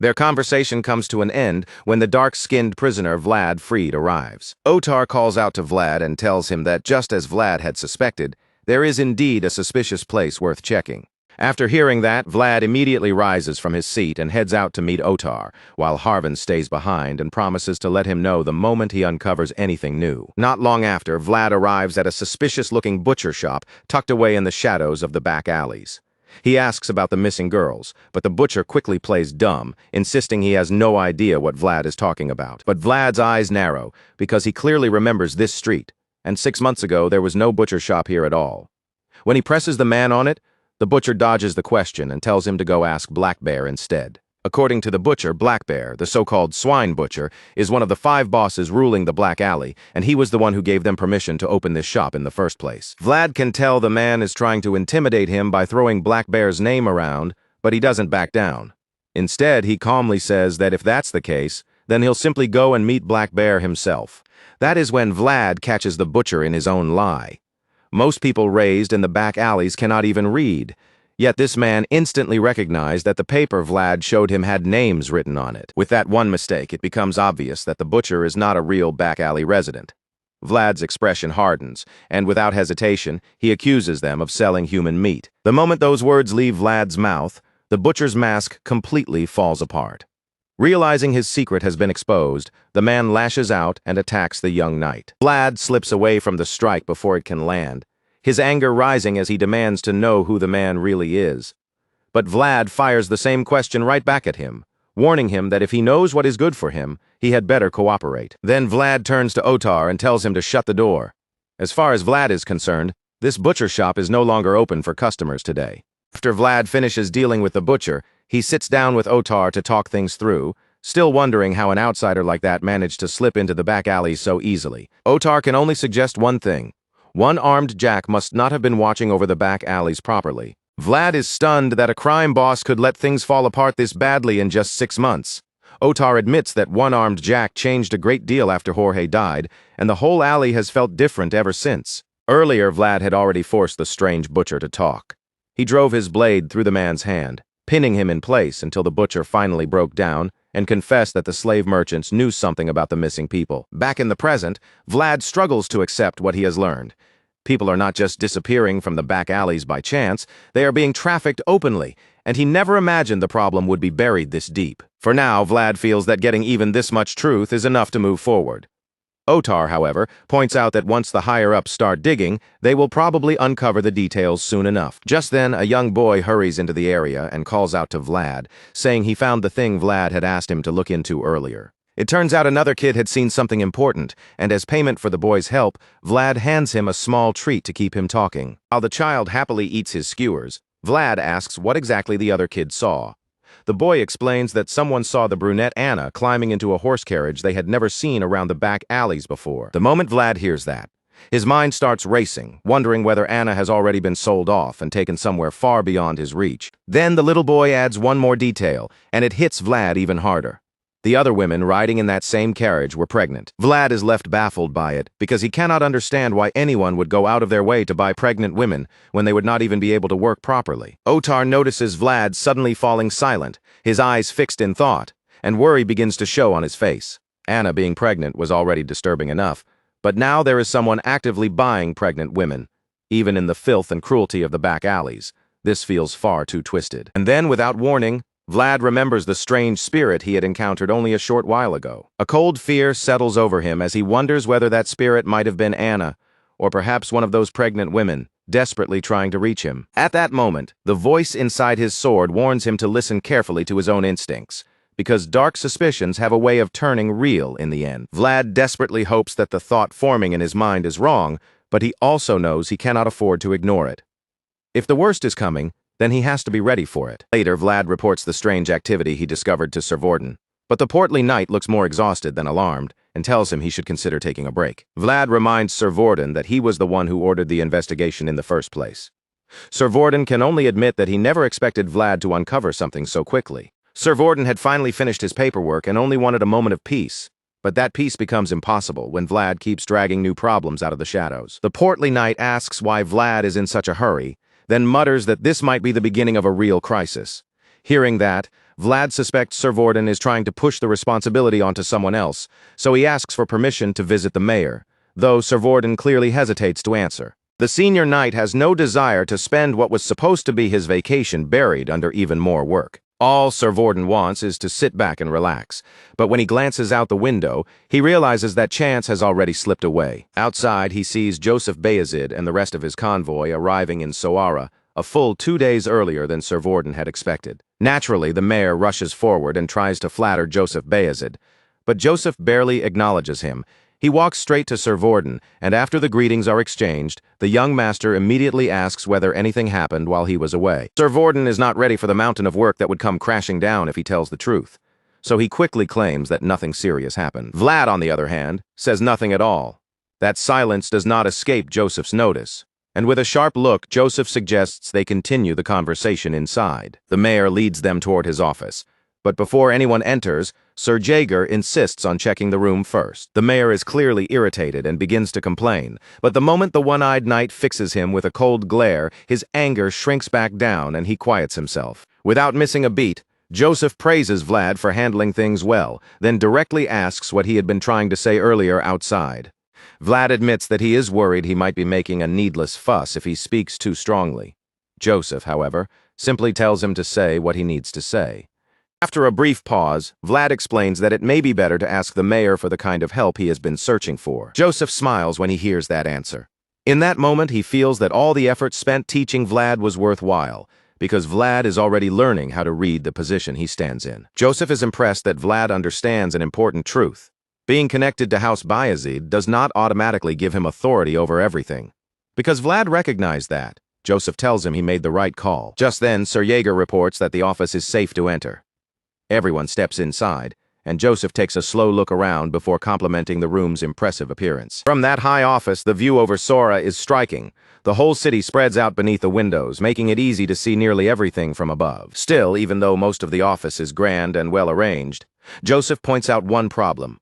Their conversation comes to an end when the dark-skinned prisoner Vlad freed arrives. Otar calls out to Vlad and tells him that just as Vlad had suspected, there is indeed a suspicious place worth checking. After hearing that, Vlad immediately rises from his seat and heads out to meet Otar, while Harvin stays behind and promises to let him know the moment he uncovers anything new. Not long after, Vlad arrives at a suspicious-looking butcher shop tucked away in the shadows of the back alleys. He asks about the missing girls, but the butcher quickly plays dumb, insisting he has no idea what Vlad is talking about. But Vlad's eyes narrow, because he clearly remembers this street, and 6 months ago there was no butcher shop here at all. When he presses the man on it, the butcher dodges the question and tells him to go ask Black Bear instead. According to the butcher, Black Bear, the so-called swine butcher, is one of the 5 bosses ruling the Black Alley, and he was the one who gave them permission to open this shop in the first place. Vlad can tell the man is trying to intimidate him by throwing Black Bear's name around, but he doesn't back down. Instead, he calmly says that if that's the case, then he'll simply go and meet Black Bear himself. That is when Vlad catches the butcher in his own lie. Most people raised in the back alleys cannot even read, yet this man instantly recognized that the paper Vlad showed him had names written on it. With that one mistake, it becomes obvious that the butcher is not a real back alley resident. Vlad's expression hardens, and without hesitation, he accuses them of selling human meat. The moment those words leave Vlad's mouth, the butcher's mask completely falls apart. Realizing his secret has been exposed, the man lashes out and attacks the young knight. Vlad slips away from the strike before it can land, his anger rising as he demands to know who the man really is. But Vlad fires the same question right back at him, warning him that if he knows what is good for him, he had better cooperate. Then Vlad turns to Otar and tells him to shut the door. As far as Vlad is concerned, this butcher shop is no longer open for customers today. After Vlad finishes dealing with the butcher, he sits down with Otar to talk things through, still wondering how an outsider like that managed to slip into the back alleys so easily. Otar can only suggest one thing. One armed Jack must not have been watching over the back alleys properly. Vlad is stunned that a crime boss could let things fall apart this badly in just 6 months. Otar admits that one-armed Jack changed a great deal after Jorge died, and the whole alley has felt different ever since. Earlier, Vlad had already forced the strange butcher to talk. He drove his blade through the man's hand, pinning him in place until the butcher finally broke down and confessed that the slave merchants knew something about the missing people. Back in the present, Vlad struggles to accept what he has learned. People are not just disappearing from the back alleys by chance, they are being trafficked openly, and he never imagined the problem would be buried this deep. For now, Vlad feels that getting even this much truth is enough to move forward. Otar, however, points out that once the higher-ups start digging, they will probably uncover the details soon enough. Just then, a young boy hurries into the area and calls out to Vlad, saying he found the thing Vlad had asked him to look into earlier. It turns out another kid had seen something important, and as payment for the boy's help, Vlad hands him a small treat to keep him talking. While the child happily eats his skewers, Vlad asks what exactly the other kid saw. The boy explains that someone saw the brunette Anna climbing into a horse carriage they had never seen around the back alleys before. The moment Vlad hears that, his mind starts racing, wondering whether Anna has already been sold off and taken somewhere far beyond his reach. Then the little boy adds one more detail, and it hits Vlad even harder. The other women riding in that same carriage were pregnant. Vlad is left baffled by it because he cannot understand why anyone would go out of their way to buy pregnant women when they would not even be able to work properly. Otar notices Vlad suddenly falling silent, his eyes fixed in thought, and worry begins to show on his face. Anna being pregnant was already disturbing enough, but now there is someone actively buying pregnant women, even in the filth and cruelty of the back alleys. This feels far too twisted. And then, without warning, Vlad remembers the strange spirit he had encountered only a short while ago. A cold fear settles over him as he wonders whether that spirit might have been Anna, or perhaps one of those pregnant women, desperately trying to reach him. At that moment, the voice inside his sword warns him to listen carefully to his own instincts, because dark suspicions have a way of turning real in the end. Vlad desperately hopes that the thought forming in his mind is wrong, but he also knows he cannot afford to ignore it. If the worst is coming, then he has to be ready for it. Later, Vlad reports the strange activity he discovered to Servorden, but the portly knight looks more exhausted than alarmed and tells him he should consider taking a break. Vlad reminds Servorden that he was the one who ordered the investigation in the first place. Servorden can only admit that he never expected Vlad to uncover something so quickly. Servorden had finally finished his paperwork and only wanted a moment of peace, but that peace becomes impossible when Vlad keeps dragging new problems out of the shadows. The portly knight asks why Vlad is in such a hurry, then mutters that this might be the beginning of a real crisis. Hearing that, Vlad suspects Servorden is trying to push the responsibility onto someone else, so he asks for permission to visit the mayor, though Servorden clearly hesitates to answer. The senior knight has no desire to spend what was supposed to be his vacation buried under even more work. All Servorden wants is to sit back and relax, but when he glances out the window, he realizes that chance has already slipped away. Outside, he sees Joseph Bayezid and the rest of his convoy arriving in Soara a full 2 days earlier than Servorden had expected. Naturally, the mayor rushes forward and tries to flatter Joseph Bayezid, but Joseph barely acknowledges him. He walks straight to Servorden, and after the greetings are exchanged, the young master immediately asks whether anything happened while he was away. Servorden is not ready for the mountain of work that would come crashing down if he tells the truth, so he quickly claims that nothing serious happened. Vlad, on the other hand, says nothing at all. That silence does not escape Joseph's notice, and with a sharp look, Joseph suggests they continue the conversation inside. The mayor leads them toward his office, but before anyone enters, Sir Jaeger insists on checking the room first. The mayor is clearly irritated and begins to complain, but the moment the one-eyed knight fixes him with a cold glare, his anger shrinks back down and he quiets himself. Without missing a beat, Joseph praises Vlad for handling things well, then directly asks what he had been trying to say earlier outside. Vlad admits that he is worried he might be making a needless fuss if he speaks too strongly. Joseph, however, simply tells him to say what he needs to say. After a brief pause, Vlad explains that it may be better to ask the mayor for the kind of help he has been searching for. Joseph smiles when he hears that answer. In that moment, he feels that all the effort spent teaching Vlad was worthwhile, because Vlad is already learning how to read the position he stands in. Joseph is impressed that Vlad understands an important truth. Being connected to House Bayezid does not automatically give him authority over everything. Because Vlad recognized that, Joseph tells him he made the right call. Just then, Sir Yeager reports that the office is safe to enter. Everyone steps inside, and Joseph takes a slow look around before complimenting the room's impressive appearance. From that high office, the view over Sora is striking. The whole city spreads out beneath the windows, making it easy to see nearly everything from above. Still, even though most of the office is grand and well arranged, Joseph points out one problem.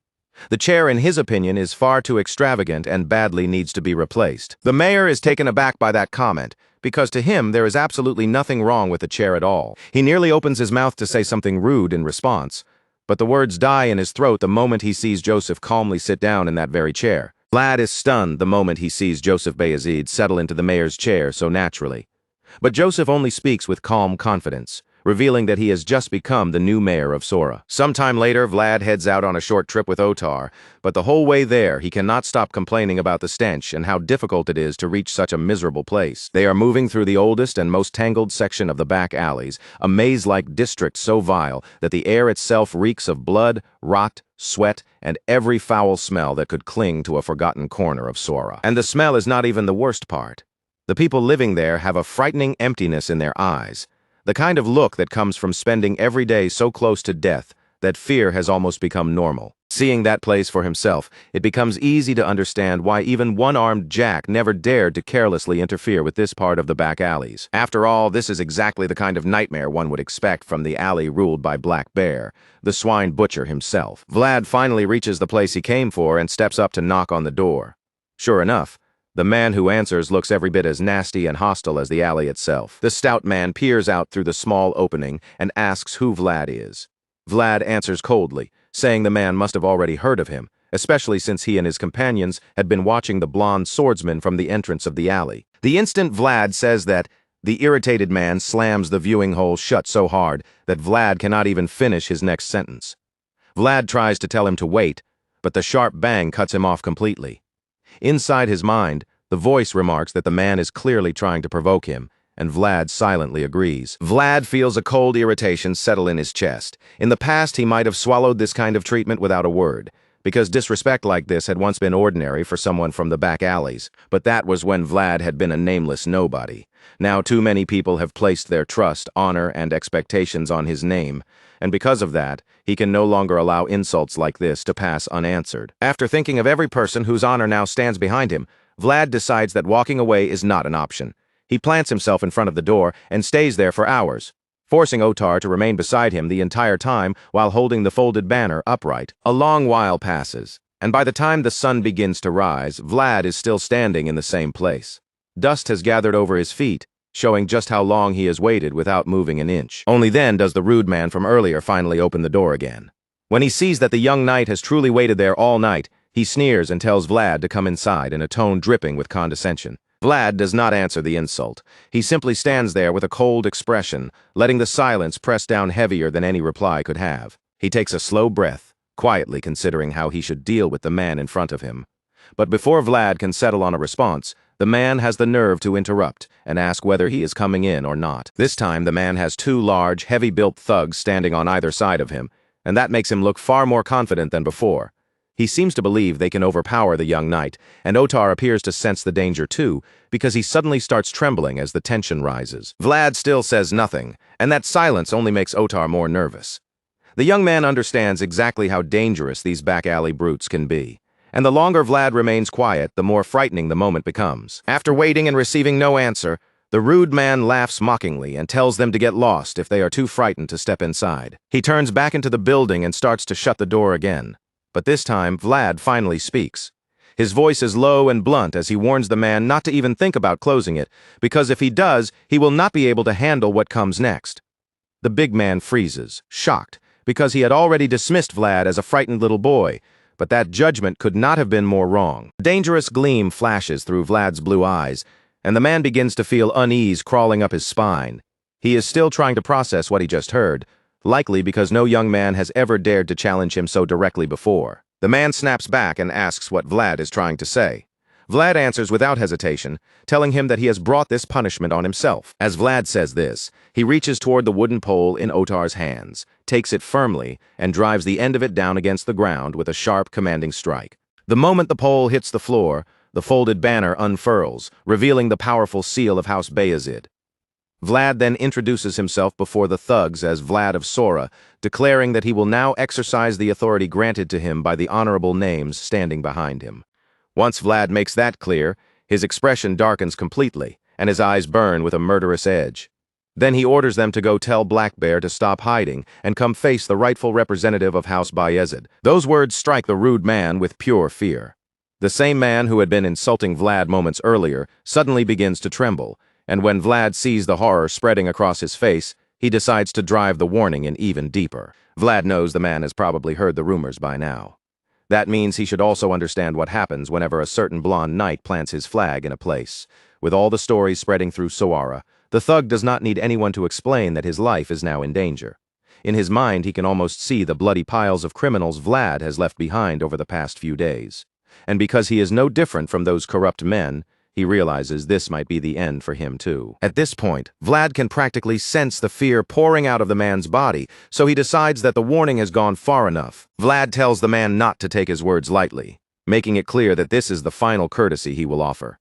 The chair, in his opinion, is far too extravagant and badly needs to be replaced. The mayor is taken aback by that comment, because to him there is absolutely nothing wrong with the chair at all. He nearly opens his mouth to say something rude in response, but the words die in his throat the moment he sees Joseph calmly sit down in that very chair. Vlad is stunned the moment he sees Joseph Bayezid settle into the mayor's chair so naturally. But Joseph only speaks with calm confidence, revealing that he has just become the new mayor of Sora. Sometime later, Vlad heads out on a short trip with Otar, but the whole way there, he cannot stop complaining about the stench and how difficult it is to reach such a miserable place. They are moving through the oldest and most tangled section of the back alleys, a maze-like district so vile that the air itself reeks of blood, rot, sweat, and every foul smell that could cling to a forgotten corner of Sora. And the smell is not even the worst part. The people living there have a frightening emptiness in their eyes, the kind of look that comes from spending every day so close to death that fear has almost become normal. Seeing that place for himself, it becomes easy to understand why even one-armed Jack never dared to carelessly interfere with this part of the back alleys. After all, this is exactly the kind of nightmare one would expect from the alley ruled by Black Bear, the swine butcher himself. Vlad finally reaches the place he came for and steps up to knock on the door. Sure enough, the man who answers looks every bit as nasty and hostile as the alley itself. The stout man peers out through the small opening and asks who Vlad is. Vlad answers coldly, saying the man must have already heard of him, especially since he and his companions had been watching the blonde swordsman from the entrance of the alley. The instant Vlad says that, the irritated man slams the viewing hole shut so hard that Vlad cannot even finish his next sentence. Vlad tries to tell him to wait, but the sharp bang cuts him off completely. Inside his mind, the voice remarks that the man is clearly trying to provoke him, and Vlad silently agrees. Vlad feels a cold irritation settle in his chest. In the past, he might have swallowed this kind of treatment without a word, because disrespect like this had once been ordinary for someone from the back alleys. But that was when Vlad had been a nameless nobody. Now too many people have placed their trust, honor, and expectations on his name, and because of that, he can no longer allow insults like this to pass unanswered. After thinking of every person whose honor now stands behind him, Vlad decides that walking away is not an option. He plants himself in front of the door and stays there for hours, forcing Otar to remain beside him the entire time while holding the folded banner upright. A long while passes, and by the time the sun begins to rise, Vlad is still standing in the same place. Dust has gathered over his feet, showing just how long he has waited without moving an inch. Only then does the rude man from earlier finally open the door again. When he sees that the young knight has truly waited there all night, he sneers and tells Vlad to come inside in a tone dripping with condescension. Vlad does not answer the insult. He simply stands there with a cold expression, letting the silence press down heavier than any reply could have. He takes a slow breath, quietly considering how he should deal with the man in front of him. But before Vlad can settle on a response, the man has the nerve to interrupt and ask whether he is coming in or not. This time, the man has two large, heavy-built thugs standing on either side of him, and that makes him look far more confident than before. He seems to believe they can overpower the young knight, and Otar appears to sense the danger too, because he suddenly starts trembling as the tension rises. Vlad still says nothing, and that silence only makes Otar more nervous. The young man understands exactly how dangerous these back-alley brutes can be, and the longer Vlad remains quiet, the more frightening the moment becomes. After waiting and receiving no answer, the rude man laughs mockingly and tells them to get lost if they are too frightened to step inside. He turns back into the building and starts to shut the door again. But this time, Vlad finally speaks. His voice is low and blunt as he warns the man not to even think about closing it, because if he does, he will not be able to handle what comes next. The big man freezes, shocked, because he had already dismissed Vlad as a frightened little boy, but that judgment could not have been more wrong. A dangerous gleam flashes through Vlad's blue eyes, and the man begins to feel unease crawling up his spine. He is still trying to process what he just heard, likely because no young man has ever dared to challenge him so directly before. The man snaps back and asks what Vlad is trying to say. Vlad answers without hesitation, telling him that he has brought this punishment on himself. As Vlad says this, he reaches toward the wooden pole in Otar's hands, takes it firmly, and drives the end of it down against the ground with a sharp, commanding strike. The moment the pole hits the floor, the folded banner unfurls, revealing the powerful seal of House Bayezid. Vlad then introduces himself before the thugs as Vlad of Sora, declaring that he will now exercise the authority granted to him by the honorable names standing behind him. Once Vlad makes that clear, his expression darkens completely, and his eyes burn with a murderous edge. Then he orders them to go tell Black Bear to stop hiding and come face the rightful representative of House Bayezid. Those words strike the rude man with pure fear. The same man who had been insulting Vlad moments earlier suddenly begins to tremble, and when Vlad sees the horror spreading across his face, he decides to drive the warning in even deeper. Vlad knows the man has probably heard the rumors by now. That means he should also understand what happens whenever a certain blonde knight plants his flag in a place. With all the stories spreading through Sawara, the thug does not need anyone to explain that his life is now in danger. In his mind, he can almost see the bloody piles of criminals Vlad has left behind over the past few days. And because he is no different from those corrupt men, he realizes this might be the end for him too. At this point, Vlad can practically sense the fear pouring out of the man's body, so he decides that the warning has gone far enough. Vlad tells the man not to take his words lightly, making it clear that this is the final courtesy he will offer.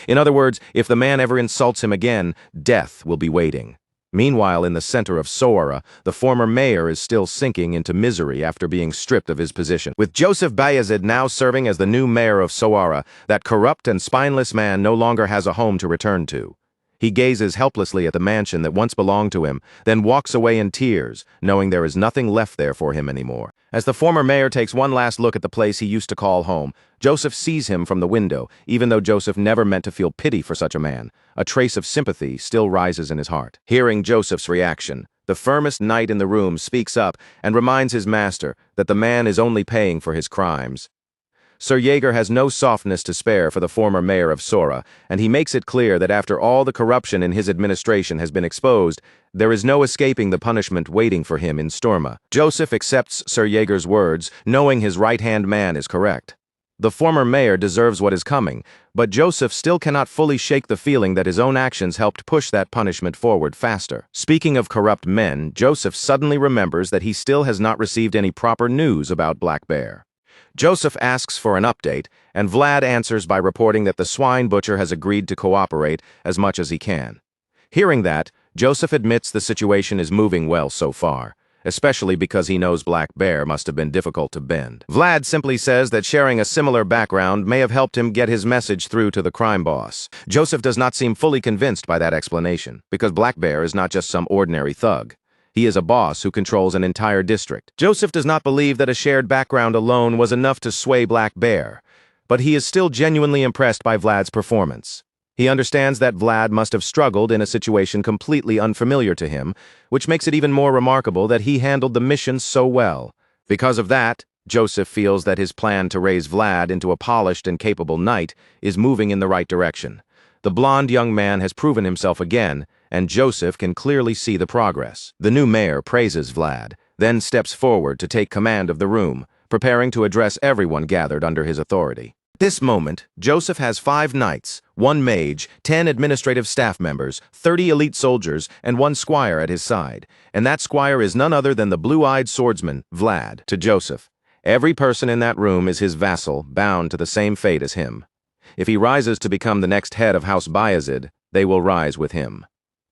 In other words, if the man ever insults him again, death will be waiting. Meanwhile, in the center of Sawara, the former mayor is still sinking into misery after being stripped of his position. With Joseph Bayezid now serving as the new mayor of Sawara, that corrupt and spineless man no longer has a home to return to. He gazes helplessly at the mansion that once belonged to him, then walks away in tears, knowing there is nothing left there for him anymore. As the former mayor takes one last look at the place he used to call home, Joseph sees him from the window, even though Joseph never meant to feel pity for such a man. A trace of sympathy still rises in his heart. Hearing Joseph's reaction, the firmest knight in the room speaks up and reminds his master that the man is only paying for his crimes. Sir Jaeger has no softness to spare for the former mayor of Sora, and he makes it clear that after all the corruption in his administration has been exposed, there is no escaping the punishment waiting for him in Storma. Joseph accepts Sir Jaeger's words, knowing his right-hand man is correct. The former mayor deserves what is coming, but Joseph still cannot fully shake the feeling that his own actions helped push that punishment forward faster. Speaking of corrupt men, Joseph suddenly remembers that he still has not received any proper news about Black Bear. Joseph asks for an update, and Vlad answers by reporting that the swine butcher has agreed to cooperate as much as he can. Hearing that, Joseph admits the situation is moving well so far, especially because he knows Black Bear must have been difficult to bend. Vlad simply says that sharing a similar background may have helped him get his message through to the crime boss. Joseph does not seem fully convinced by that explanation, because Black Bear is not just some ordinary thug. He is a boss who controls an entire district. Joseph does not believe that a shared background alone was enough to sway Black Bear, but he is still genuinely impressed by Vlad's performance. He understands that Vlad must have struggled in a situation completely unfamiliar to him, which makes it even more remarkable that he handled the mission so well. Because of that, Joseph feels that his plan to raise Vlad into a polished and capable knight is moving in the right direction. The blonde young man has proven himself again, and Joseph can clearly see the progress. The new mayor praises Vlad, then steps forward to take command of the room, preparing to address everyone gathered under his authority. At this moment, Joseph has 5 knights, 1 mage, 10 administrative staff members, 30 elite soldiers, and 1 squire at his side, and that squire is none other than the blue-eyed swordsman, Vlad. To Joseph, every person in that room is his vassal, bound to the same fate as him. If he rises to become the next head of House Bayezid, they will rise with him.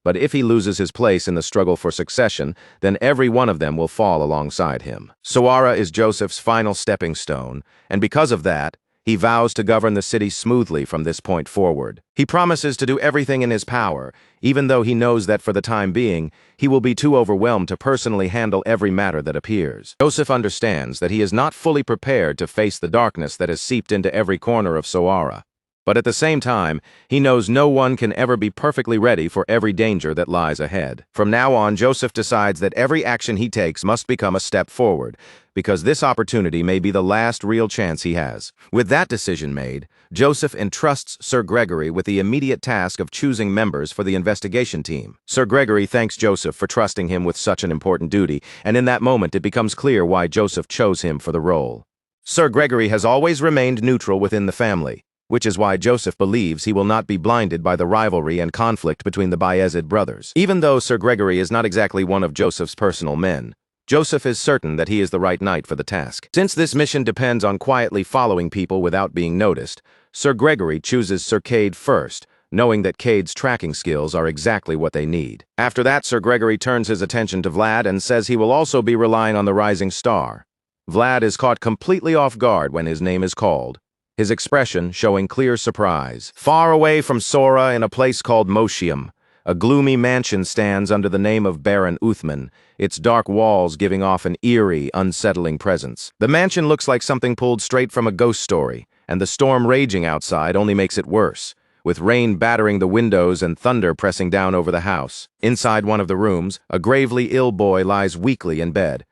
But if he loses his place in the struggle for succession, then every one of them will fall alongside him. Sawara is Joseph's final stepping stone, and because of that, he vows to govern the city smoothly from this point forward. He promises to do everything in his power, even though he knows that for the time being, he will be too overwhelmed to personally handle every matter that appears. Joseph understands that he is not fully prepared to face the darkness that has seeped into every corner of Sawara. But at the same time, he knows no one can ever be perfectly ready for every danger that lies ahead. From now on, Joseph decides that every action he takes must become a step forward, because this opportunity may be the last real chance he has. With that decision made, Joseph entrusts Sir Gregory with the immediate task of choosing members for the investigation team. Sir Gregory thanks Joseph for trusting him with such an important duty, and in that moment it becomes clear why Joseph chose him for the role. Sir Gregory has always remained neutral within the family, which is why Joseph believes he will not be blinded by the rivalry and conflict between the Bayezid brothers. Even though Sir Gregory is not exactly one of Joseph's personal men, Joseph is certain that he is the right knight for the task. Since this mission depends on quietly following people without being noticed, Sir Gregory chooses Sir Cade first, knowing that Cade's tracking skills are exactly what they need. After that, Sir Gregory turns his attention to Vlad and says he will also be relying on the rising star. Vlad is caught completely off guard when his name is called, his expression showing clear surprise. Far away from Sora, in a place called Moshium, a gloomy mansion stands under the name of Baron Uthman, its dark walls giving off an eerie, unsettling presence. The mansion looks like something pulled straight from a ghost story, and the storm raging outside only makes it worse, with rain battering the windows and thunder pressing down over the house. Inside one of the rooms, a gravely ill boy lies weakly in bed.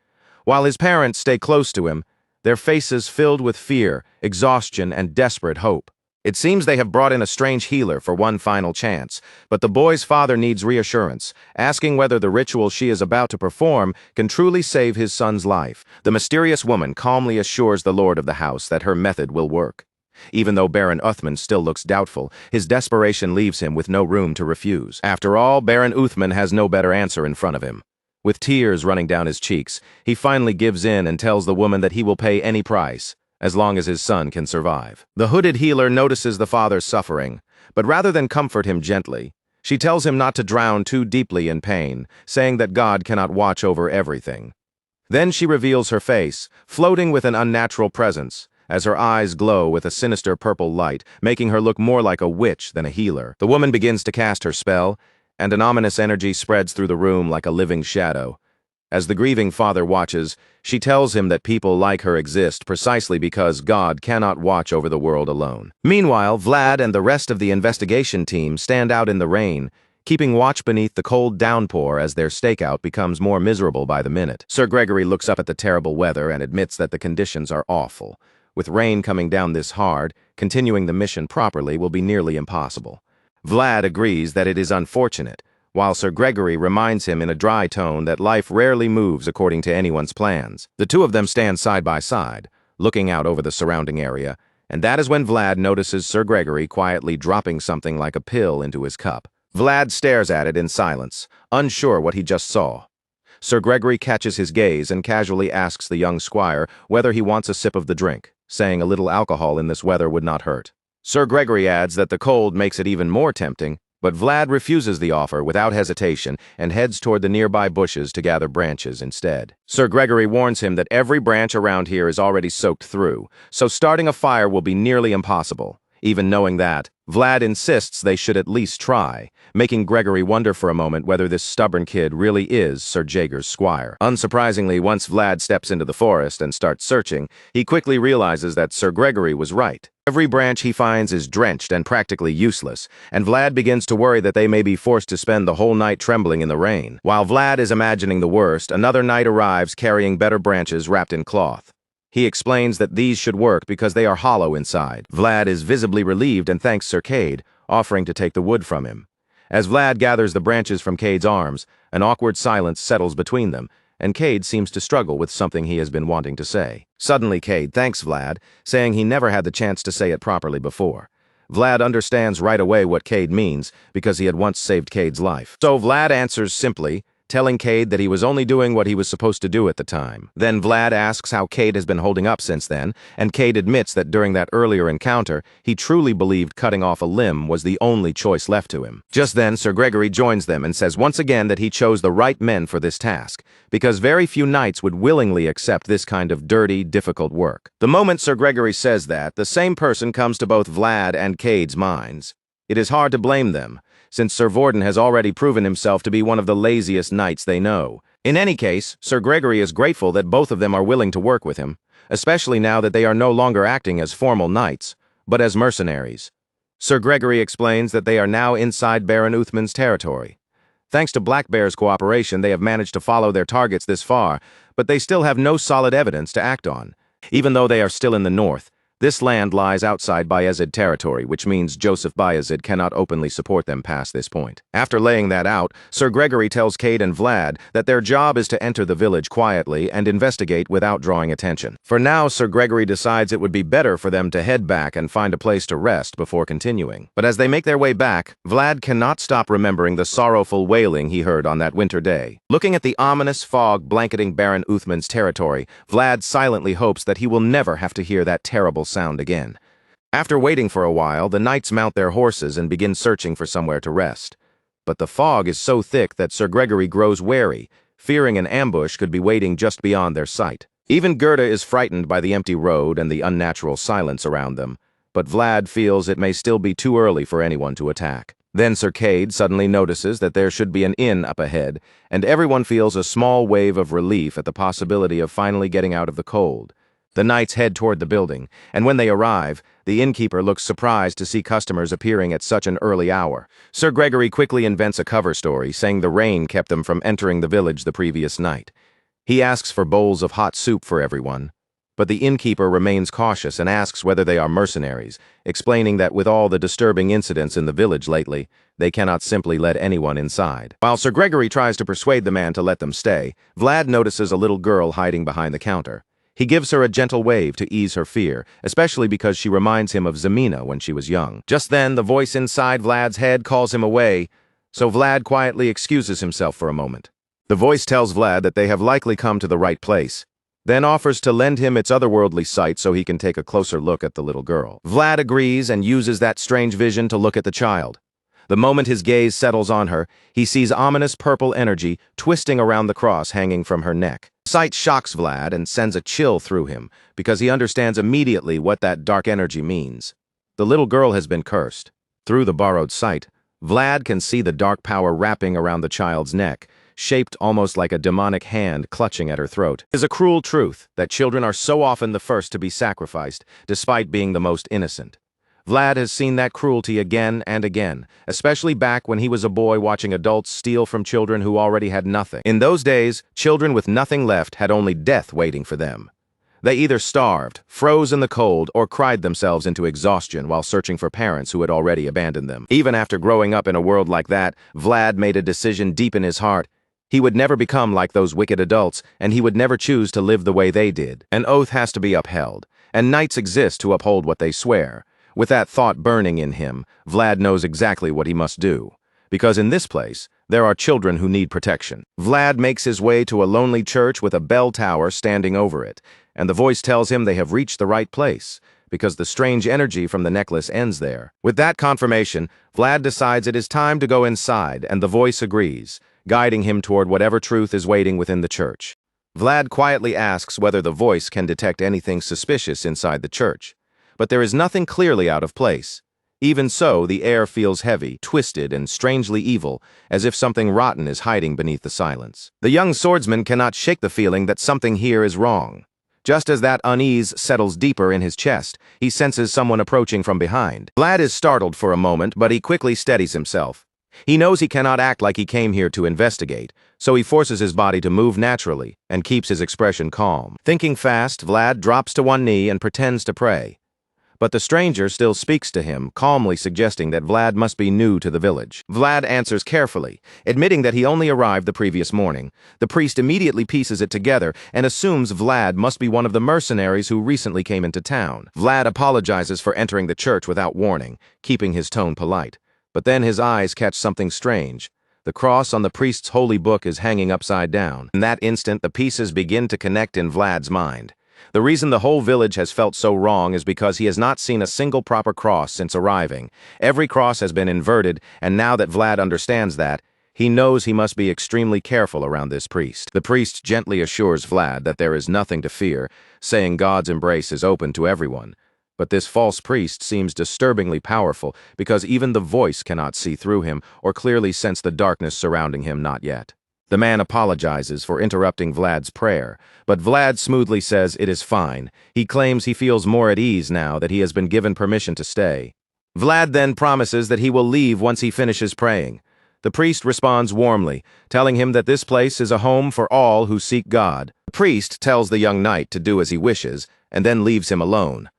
While his parents stay close to him, their faces filled with fear, exhaustion, and desperate hope. It seems they have brought in a strange healer for one final chance, but the boy's father needs reassurance, asking whether the ritual she is about to perform can truly save his son's life. The mysterious woman calmly assures the lord of the house that her method will work. Even though Baron Uthman still looks doubtful, his desperation leaves him with no room to refuse. After all, Baron Uthman has no better answer in front of him. With tears running down his cheeks, he finally gives in and tells the woman that he will pay any price, as long as his son can survive. The hooded healer notices the father's suffering, but rather than comfort him gently, she tells him not to drown too deeply in pain, saying that God cannot watch over everything. Then she reveals her face, floating with an unnatural presence, as her eyes glow with a sinister purple light, making her look more like a witch than a healer. The woman begins to cast her spell, and an ominous energy spreads through the room like a living shadow. As the grieving father watches, she tells him that people like her exist precisely because God cannot watch over the world alone. Meanwhile, Vlad and the rest of the investigation team stand out in the rain, keeping watch beneath the cold downpour as their stakeout becomes more miserable by the minute. Sir Gregory looks up at the terrible weather and admits that the conditions are awful. With rain coming down this hard, continuing the mission properly will be nearly impossible. Vlad agrees that it is unfortunate, while Sir Gregory reminds him in a dry tone that life rarely moves according to anyone's plans. The two of them stand side by side, looking out over the surrounding area, and that is when Vlad notices Sir Gregory quietly dropping something like a pill into his cup. Vlad stares at it in silence, unsure what he just saw. Sir Gregory catches his gaze and casually asks the young squire whether he wants a sip of the drink, saying a little alcohol in this weather would not hurt. Sir Gregory adds that the cold makes it even more tempting, but Vlad refuses the offer without hesitation and heads toward the nearby bushes to gather branches instead. Sir Gregory warns him that every branch around here is already soaked through, so starting a fire will be nearly impossible. Even knowing that, Vlad insists they should at least try, making Gregory wonder for a moment whether this stubborn kid really is Sir Jaeger's squire. Unsurprisingly, once Vlad steps into the forest and starts searching, he quickly realizes that Sir Gregory was right. Every branch he finds is drenched and practically useless, and Vlad begins to worry that they may be forced to spend the whole night trembling in the rain. While Vlad is imagining the worst, another knight arrives carrying better branches wrapped in cloth. He explains that these should work because they are hollow inside. Vlad is visibly relieved and thanks Sir Cade, offering to take the wood from him. As Vlad gathers the branches from Cade's arms, an awkward silence settles between them, and Cade seems to struggle with something he has been wanting to say. Suddenly, Cade thanks Vlad, saying he never had the chance to say it properly before. Vlad understands right away what Cade means, because he had once saved Cade's life. So Vlad answers simply, telling Cade that he was only doing what he was supposed to do at the time. Then Vlad asks how Cade has been holding up since then, and Cade admits that during that earlier encounter, he truly believed cutting off a limb was the only choice left to him. Just then, Sir Gregory joins them and says once again that he chose the right men for this task, because very few knights would willingly accept this kind of dirty, difficult work. The moment Sir Gregory says that, the same person comes to both Vlad and Cade's minds. It is hard to blame them, since Sir Vorden has already proven himself to be one of the laziest knights they know. In any case, Sir Gregory is grateful that both of them are willing to work with him, especially now that they are no longer acting as formal knights, but as mercenaries. Sir Gregory explains that they are now inside Baron Uthman's territory. Thanks to Black Bear's cooperation, they have managed to follow their targets this far, but they still have no solid evidence to act on. Even though they are still in the north, this land lies outside Bayezid territory, which means Joseph Bayezid cannot openly support them past this point. After laying that out, Sir Gregory tells Cade and Vlad that their job is to enter the village quietly and investigate without drawing attention. For now, Sir Gregory decides it would be better for them to head back and find a place to rest before continuing. But as they make their way back, Vlad cannot stop remembering the sorrowful wailing he heard on that winter day. Looking at the ominous fog blanketing Baron Uthman's territory, Vlad silently hopes that he will never have to hear that terrible sound again. After waiting for a while, the knights mount their horses and begin searching for somewhere to rest. But the fog is so thick that Sir Gregory grows wary, fearing an ambush could be waiting just beyond their sight. Even Gerda is frightened by the empty road and the unnatural silence around them, but Vlad feels it may still be too early for anyone to attack. Then Sir Cade suddenly notices that there should be an inn up ahead, and everyone feels a small wave of relief at the possibility of finally getting out of the cold. The knights head toward the building, and when they arrive, the innkeeper looks surprised to see customers appearing at such an early hour. Sir Gregory quickly invents a cover story, saying the rain kept them from entering the village the previous night. He asks for bowls of hot soup for everyone, but the innkeeper remains cautious and asks whether they are mercenaries, explaining that with all the disturbing incidents in the village lately, they cannot simply let anyone inside. While Sir Gregory tries to persuade the man to let them stay, Vlad notices a little girl hiding behind the counter. He gives her a gentle wave to ease her fear, especially because she reminds him of Zemina when she was young. Just then, the voice inside Vlad's head calls him away, so Vlad quietly excuses himself for a moment. The voice tells Vlad that they have likely come to the right place, then offers to lend him its otherworldly sight so he can take a closer look at the little girl. Vlad agrees and uses that strange vision to look at the child. The moment his gaze settles on her, he sees ominous purple energy twisting around the cross hanging from her neck. The sight shocks Vlad and sends a chill through him, because he understands immediately what that dark energy means. The little girl has been cursed. Through the borrowed sight, Vlad can see the dark power wrapping around the child's neck, shaped almost like a demonic hand clutching at her throat. It is a cruel truth that children are so often the first to be sacrificed, despite being the most innocent. Vlad has seen that cruelty again and again, especially back when he was a boy watching adults steal from children who already had nothing. In those days, children with nothing left had only death waiting for them. They either starved, froze in the cold, or cried themselves into exhaustion while searching for parents who had already abandoned them. Even after growing up in a world like that, Vlad made a decision deep in his heart. He would never become like those wicked adults, and he would never choose to live the way they did. An oath has to be upheld, and knights exist to uphold what they swear. With that thought burning in him, Vlad knows exactly what he must do. Because in this place, there are children who need protection. Vlad makes his way to a lonely church with a bell tower standing over it, and the voice tells him they have reached the right place, because the strange energy from the necklace ends there. With that confirmation, Vlad decides it is time to go inside, and the voice agrees, guiding him toward whatever truth is waiting within the church. Vlad quietly asks whether the voice can detect anything suspicious inside the church. But there is nothing clearly out of place. Even so, the air feels heavy, twisted, and strangely evil, as if something rotten is hiding beneath the silence. The young swordsman cannot shake the feeling that something here is wrong. Just as that unease settles deeper in his chest, he senses someone approaching from behind. Vlad is startled for a moment, but he quickly steadies himself. He knows he cannot act like he came here to investigate, so he forces his body to move naturally and keeps his expression calm. Thinking fast, Vlad drops to one knee and pretends to pray. But the stranger still speaks to him, calmly suggesting that Vlad must be new to the village. Vlad answers carefully, admitting that he only arrived the previous morning. The priest immediately pieces it together and assumes Vlad must be one of the mercenaries who recently came into town. Vlad apologizes for entering the church without warning, keeping his tone polite. But then his eyes catch something strange. The cross on the priest's holy book is hanging upside down. In that instant, the pieces begin to connect in Vlad's mind. The reason the whole village has felt so wrong is because he has not seen a single proper cross since arriving. Every cross has been inverted, and now that Vlad understands that, he knows he must be extremely careful around this priest. The priest gently assures Vlad that there is nothing to fear, saying God's embrace is open to everyone. But this false priest seems disturbingly powerful because even the voice cannot see through him or clearly sense the darkness surrounding him not yet. The man apologizes for interrupting Vlad's prayer, but Vlad smoothly says it is fine. He claims he feels more at ease now that he has been given permission to stay. Vlad then promises that he will leave once he finishes praying. The priest responds warmly, telling him that this place is a home for all who seek God. The priest tells the young knight to do as he wishes, and then leaves him alone.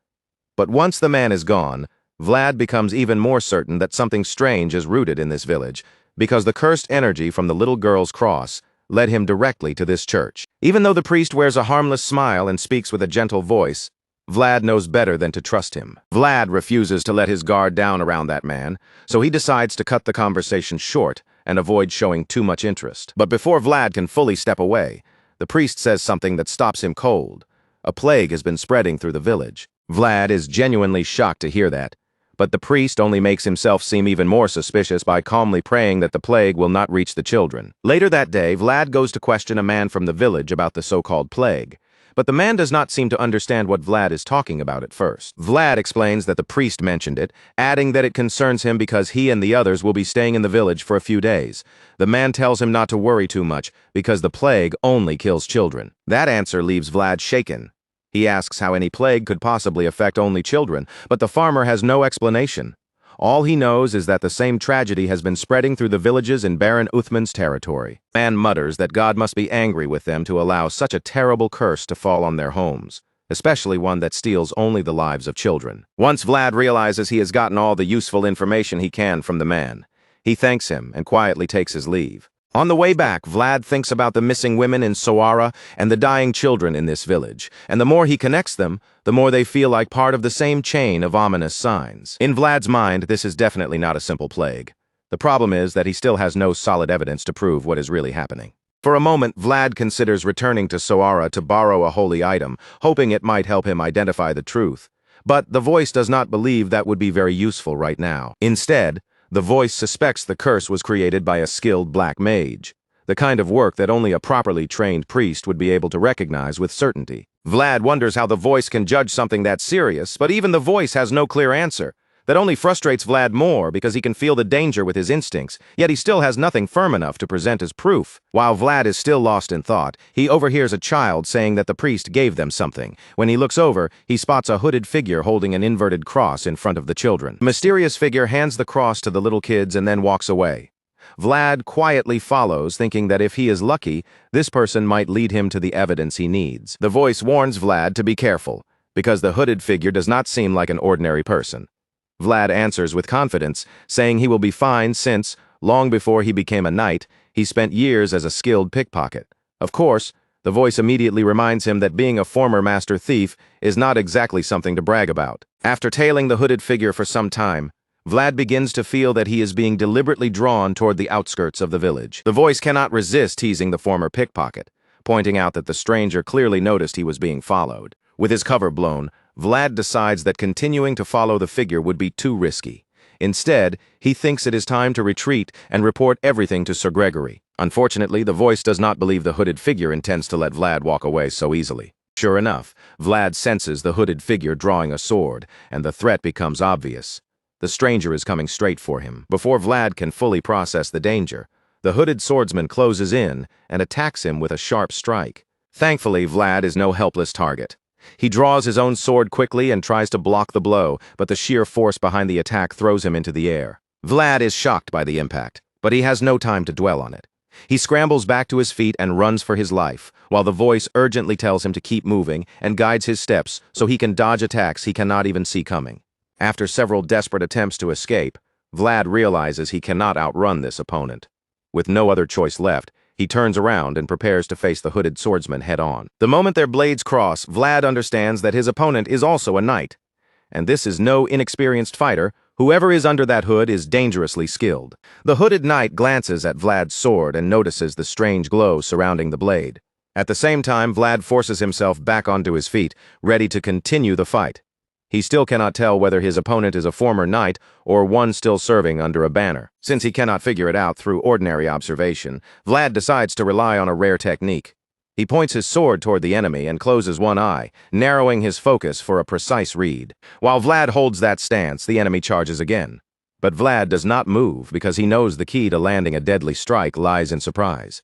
But once the man is gone, Vlad becomes even more certain that something strange is rooted in this village, because the cursed energy from the little girl's cross led him directly to this church. Even though the priest wears a harmless smile and speaks with a gentle voice, Vlad knows better than to trust him. Vlad refuses to let his guard down around that man, so he decides to cut the conversation short and avoid showing too much interest. But before Vlad can fully step away, the priest says something that stops him cold. A plague has been spreading through the village. Vlad is genuinely shocked to hear that, but the priest only makes himself seem even more suspicious by calmly praying that the plague will not reach the children. Later that day, Vlad goes to question a man from the village about the so-called plague. But the man does not seem to understand what Vlad is talking about at first. Vlad explains that the priest mentioned it, adding that it concerns him because he and the others will be staying in the village for a few days. The man tells him not to worry too much because the plague only kills children. That answer leaves Vlad shaken. He asks how any plague could possibly affect only children, but the farmer has no explanation. All he knows is that the same tragedy has been spreading through the villages in Baron Uthman's territory. The man mutters that God must be angry with them to allow such a terrible curse to fall on their homes, especially one that steals only the lives of children. Once Vlad realizes he has gotten all the useful information he can from the man, he thanks him and quietly takes his leave. On the way back, Vlad thinks about the missing women in Sawara and the dying children in this village, and the more he connects them, the more they feel like part of the same chain of ominous signs. In Vlad's mind, this is definitely not a simple plague. The problem is that he still has no solid evidence to prove what is really happening. For a moment, Vlad considers returning to Sawara to borrow a holy item, hoping it might help him identify the truth. But the voice does not believe that would be very useful right now. Instead, the voice suspects the curse was created by a skilled black mage, the kind of work that only a properly trained priest would be able to recognize with certainty. Vlad wonders how the voice can judge something that serious, but even the voice has no clear answer. That only frustrates Vlad more because he can feel the danger with his instincts, yet he still has nothing firm enough to present as proof. While Vlad is still lost in thought, he overhears a child saying that the priest gave them something. When he looks over, he spots a hooded figure holding an inverted cross in front of the children. The mysterious figure hands the cross to the little kids and then walks away. Vlad quietly follows, thinking that if he is lucky, this person might lead him to the evidence he needs. The voice warns Vlad to be careful, because the hooded figure does not seem like an ordinary person. Vlad answers with confidence, saying he will be fine since, long before he became a knight, he spent years as a skilled pickpocket. Of course, the voice immediately reminds him that being a former master thief is not exactly something to brag about. After tailing the hooded figure for some time, Vlad begins to feel that he is being deliberately drawn toward the outskirts of the village. The voice cannot resist teasing the former pickpocket, pointing out that the stranger clearly noticed he was being followed. With his cover blown, Vlad decides that continuing to follow the figure would be too risky. Instead, he thinks it is time to retreat and report everything to Sir Gregory. Unfortunately, the voice does not believe the hooded figure intends to let Vlad walk away so easily. Sure enough, Vlad senses the hooded figure drawing a sword, and the threat becomes obvious. The stranger is coming straight for him. Before Vlad can fully process the danger, the hooded swordsman closes in and attacks him with a sharp strike. Thankfully, Vlad is no helpless target. He draws his own sword quickly and tries to block the blow, but the sheer force behind the attack throws him into the air. Vlad is shocked by the impact, but he has no time to dwell on it. He scrambles back to his feet and runs for his life, while the voice urgently tells him to keep moving and guides his steps so he can dodge attacks he cannot even see coming. After several desperate attempts to escape, Vlad realizes he cannot outrun this opponent. With no other choice left, he turns around and prepares to face the hooded swordsman head-on. The moment their blades cross, Vlad understands that his opponent is also a knight. And this is no inexperienced fighter. Whoever is under that hood is dangerously skilled. The hooded knight glances at Vlad's sword and notices the strange glow surrounding the blade. At the same time, Vlad forces himself back onto his feet, ready to continue the fight. He still cannot tell whether his opponent is a former knight or one still serving under a banner. Since he cannot figure it out through ordinary observation, Vlad decides to rely on a rare technique. He points his sword toward the enemy and closes one eye, narrowing his focus for a precise read. While Vlad holds that stance, the enemy charges again. But Vlad does not move because he knows the key to landing a deadly strike lies in surprise.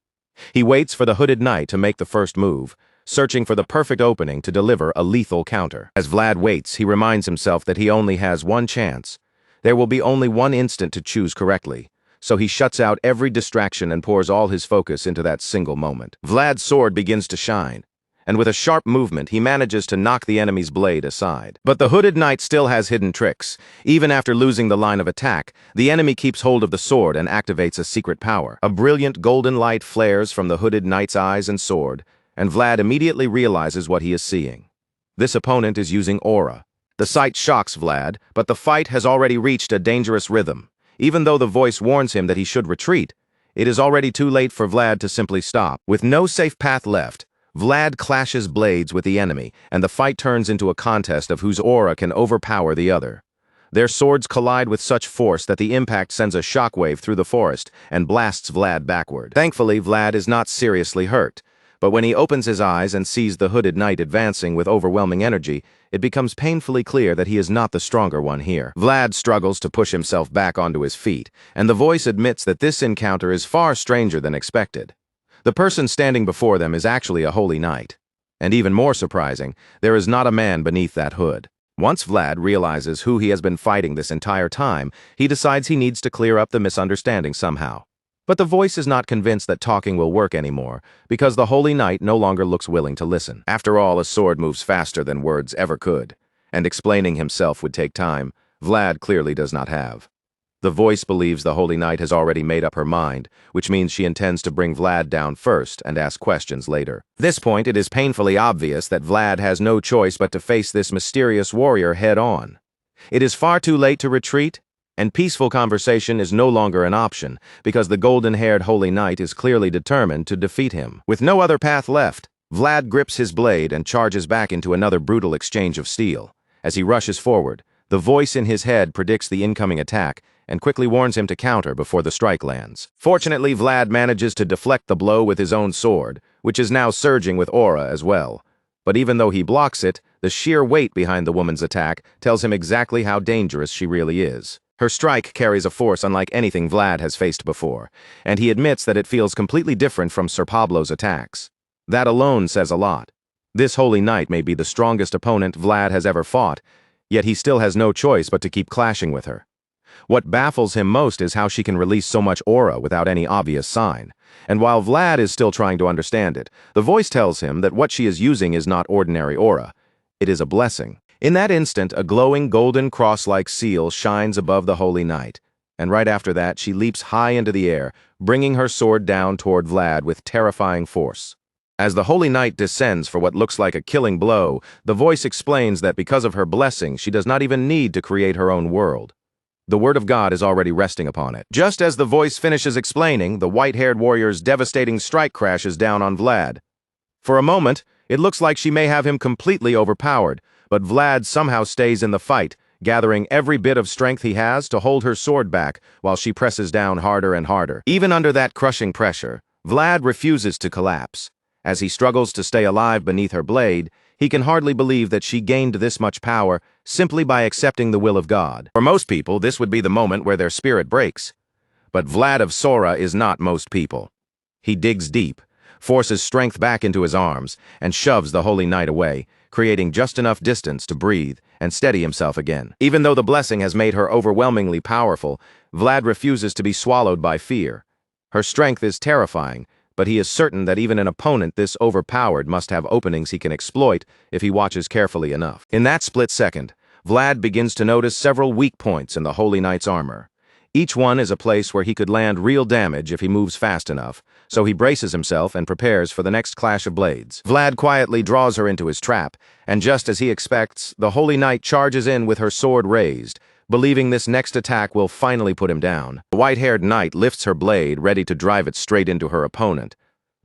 He waits for the hooded knight to make the first move, searching for the perfect opening to deliver a lethal counter. As Vlad waits, he reminds himself that he only has one chance. There will be only one instant to choose correctly, so he shuts out every distraction and pours all his focus into that single moment. Vlad's sword begins to shine, and with a sharp movement, he manages to knock the enemy's blade aside. But the hooded knight still has hidden tricks. Even after losing the line of attack, the enemy keeps hold of the sword and activates a secret power. A brilliant golden light flares from the hooded knight's eyes and sword, and Vlad immediately realizes what he is seeing. This opponent is using aura. The sight shocks Vlad, but the fight has already reached a dangerous rhythm. Even though the voice warns him that he should retreat, it is already too late for Vlad to simply stop. With no safe path left, Vlad clashes blades with the enemy, and the fight turns into a contest of whose aura can overpower the other. Their swords collide with such force that the impact sends a shockwave through the forest and blasts Vlad backward. Thankfully, Vlad is not seriously hurt, but when he opens his eyes and sees the hooded knight advancing with overwhelming energy, it becomes painfully clear that he is not the stronger one here. Vlad struggles to push himself back onto his feet, and the voice admits that this encounter is far stranger than expected. The person standing before them is actually a holy knight. And even more surprising, there is not a man beneath that hood. Once Vlad realizes who he has been fighting this entire time, he decides he needs to clear up the misunderstanding somehow. But the voice is not convinced that talking will work anymore, because the holy knight no longer looks willing to listen. After all, a sword moves faster than words ever could, and explaining himself would take time Vlad clearly does not have. The voice believes the holy knight has already made up her mind, which means she intends to bring Vlad down first and ask questions later. At this point, it is painfully obvious that Vlad has no choice but to face this mysterious warrior head-on. It is far too late to retreat, and peaceful conversation is no longer an option, because the golden-haired holy knight is clearly determined to defeat him. With no other path left, Vlad grips his blade and charges back into another brutal exchange of steel. As he rushes forward, the voice in his head predicts the incoming attack and quickly warns him to counter before the strike lands. Fortunately, Vlad manages to deflect the blow with his own sword, which is now surging with aura as well. But even though he blocks it, the sheer weight behind the woman's attack tells him exactly how dangerous she really is. Her strike carries a force unlike anything Vlad has faced before, and he admits that it feels completely different from Sir Pablo's attacks. That alone says a lot. This holy knight may be the strongest opponent Vlad has ever fought, yet he still has no choice but to keep clashing with her. What baffles him most is how she can release so much aura without any obvious sign. And while Vlad is still trying to understand it, the voice tells him that what she is using is not ordinary aura. It is a blessing. In that instant, a glowing golden cross-like seal shines above the holy knight, and right after that, she leaps high into the air, bringing her sword down toward Vlad with terrifying force. As the holy knight descends for what looks like a killing blow, the voice explains that because of her blessing, she does not even need to create her own world. The word of God is already resting upon it. Just as the voice finishes explaining, the white-haired warrior's devastating strike crashes down on Vlad. For a moment, it looks like she may have him completely overpowered, but Vlad somehow stays in the fight, gathering every bit of strength he has to hold her sword back while she presses down harder and harder. Even under that crushing pressure, Vlad refuses to collapse. As he struggles to stay alive beneath her blade, he can hardly believe that she gained this much power simply by accepting the will of God. For most people, this would be the moment where their spirit breaks. But Vlad of Sora is not most people. He digs deep, forces strength back into his arms, and shoves the holy knight away, creating just enough distance to breathe and steady himself again. Even though the blessing has made her overwhelmingly powerful, Vlad refuses to be swallowed by fear. Her strength is terrifying, but he is certain that even an opponent this overpowered must have openings he can exploit if he watches carefully enough. In that split second, Vlad begins to notice several weak points in the Holy Knight's armor. Each one is a place where he could land real damage if he moves fast enough, so he braces himself and prepares for the next clash of blades. Vlad quietly draws her into his trap, and just as he expects, the Holy Knight charges in with her sword raised, believing this next attack will finally put him down. The white-haired knight lifts her blade, ready to drive it straight into her opponent.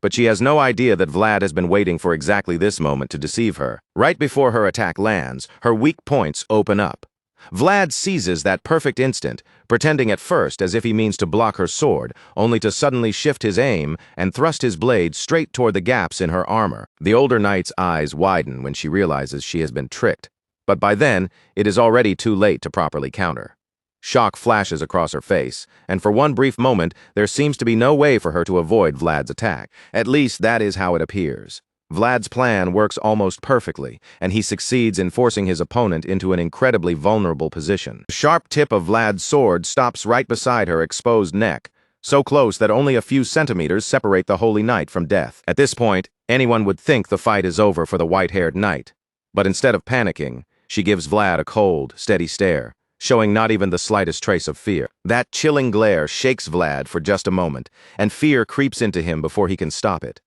But she has no idea that Vlad has been waiting for exactly this moment to deceive her. Right before her attack lands, her weak points open up. Vlad seizes that perfect instant, pretending at first as if he means to block her sword, only to suddenly shift his aim and thrust his blade straight toward the gaps in her armor. The older knight's eyes widen when she realizes she has been tricked. But by then, it is already too late to properly counter. Shock flashes across her face, and for one brief moment, there seems to be no way for her to avoid Vlad's attack. At least that is how it appears. Vlad's plan works almost perfectly, and he succeeds in forcing his opponent into an incredibly vulnerable position. The sharp tip of Vlad's sword stops right beside her exposed neck, so close that only a few centimeters separate the Holy Knight from death. At this point, anyone would think the fight is over for the white-haired knight. But instead of panicking, she gives Vlad a cold, steady stare, showing not even the slightest trace of fear. That chilling glare shakes Vlad for just a moment, and fear creeps into him before he can stop it.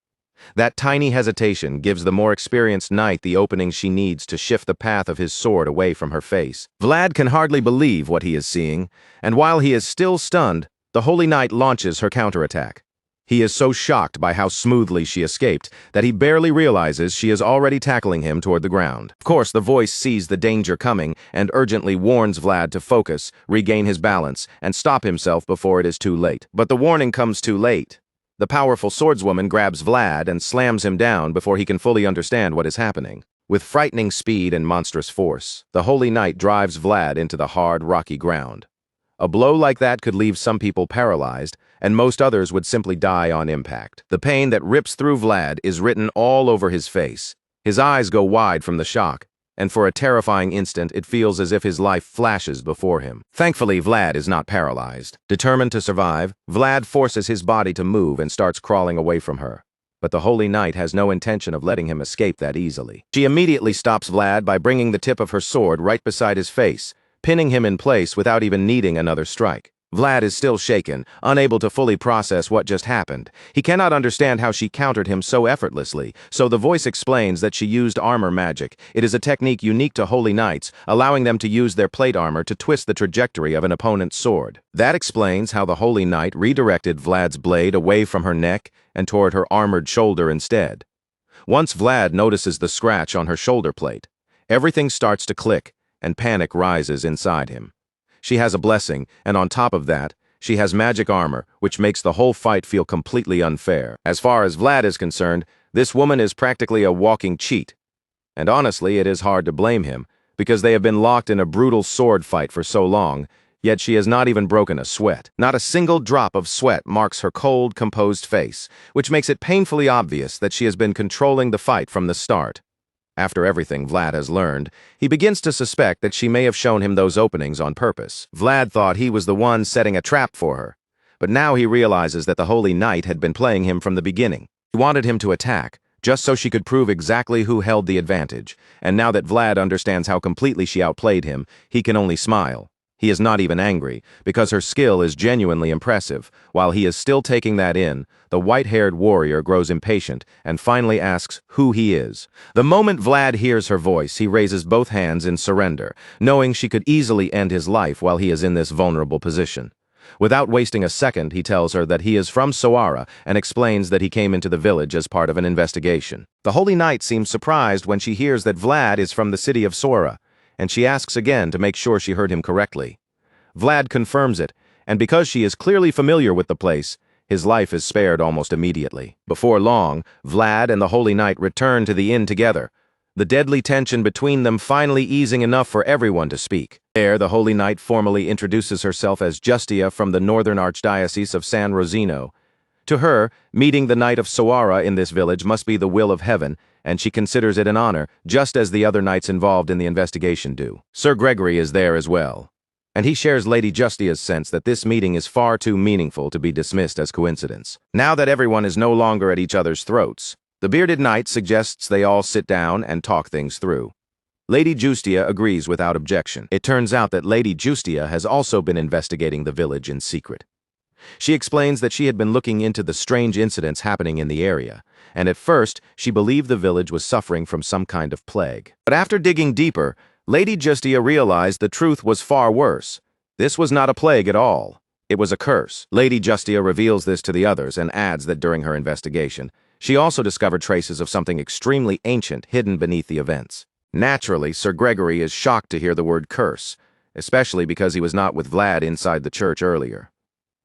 That tiny hesitation gives the more experienced knight the opening she needs to shift the path of his sword away from her face. Vlad can hardly believe what he is seeing, and while he is still stunned, the Holy Knight launches her counterattack. He is so shocked by how smoothly she escaped that he barely realizes she is already tackling him toward the ground. Of course, the voice sees the danger coming and urgently warns Vlad to focus, regain his balance, and stop himself before it is too late. But the warning comes too late. The powerful swordswoman grabs Vlad and slams him down before he can fully understand what is happening. With frightening speed and monstrous force, the Holy Knight drives Vlad into the hard, rocky ground. A blow like that could leave some people paralyzed, and most others would simply die on impact. The pain that rips through Vlad is written all over his face. His eyes go wide from the shock, and for a terrifying instant it feels as if his life flashes before him. Thankfully, Vlad is not paralyzed. Determined to survive, Vlad forces his body to move and starts crawling away from her. But the Holy Knight has no intention of letting him escape that easily. She immediately stops Vlad by bringing the tip of her sword right beside his face, pinning him in place without even needing another strike. Vlad is still shaken, unable to fully process what just happened. He cannot understand how she countered him so effortlessly, so the voice explains that she used armor magic. It is a technique unique to Holy Knights, allowing them to use their plate armor to twist the trajectory of an opponent's sword. That explains how the Holy Knight redirected Vlad's blade away from her neck and toward her armored shoulder instead. Once Vlad notices the scratch on her shoulder plate, everything starts to click, and panic rises inside him. She has a blessing, and on top of that, she has magic armor, which makes the whole fight feel completely unfair. As far as Vlad is concerned, this woman is practically a walking cheat. And honestly, it is hard to blame him, because they have been locked in a brutal sword fight for so long, yet she has not even broken a sweat. Not a single drop of sweat marks her cold, composed face, which makes it painfully obvious that she has been controlling the fight from the start. After everything Vlad has learned, he begins to suspect that she may have shown him those openings on purpose. Vlad thought he was the one setting a trap for her, but now he realizes that the Holy Knight had been playing him from the beginning. He wanted him to attack, just so she could prove exactly who held the advantage, and now that Vlad understands how completely she outplayed him, he can only smile. He is not even angry, because her skill is genuinely impressive. While he is still taking that in, the white-haired warrior grows impatient and finally asks who he is. The moment Vlad hears her voice, he raises both hands in surrender, knowing she could easily end his life while he is in this vulnerable position. Without wasting a second, he tells her that he is from Sawara and explains that he came into the village as part of an investigation. The Holy Knight seems surprised when she hears that Vlad is from the city of Sawara, and she asks again to make sure she heard him correctly. Vlad confirms it, and because she is clearly familiar with the place, his life is spared almost immediately. Before long, Vlad and the Holy Knight return to the inn together, the deadly tension between them finally easing enough for everyone to speak. There, the Holy Knight formally introduces herself as Justia from the Northern Archdiocese of San Rosino. To her, meeting the Knight of Sawara in this village must be the will of heaven, and she considers it an honor, just as the other knights involved in the investigation do. Sir Gregory is there as well, and he shares Lady Justia's sense that this meeting is far too meaningful to be dismissed as coincidence. Now that everyone is no longer at each other's throats, the bearded knight suggests they all sit down and talk things through. Lady Justia agrees without objection. It turns out that Lady Justia has also been investigating the village in secret. She explains that she had been looking into the strange incidents happening in the area, and at first she believed the village was suffering from some kind of plague. But after digging deeper, Lady Justia realized the truth was far worse. This was not a plague at all. It was a curse. Lady Justia reveals this to the others and adds that during her investigation, she also discovered traces of something extremely ancient hidden beneath the events. Naturally, Sir Gregory is shocked to hear the word curse, especially because he was not with Vlad inside the church earlier.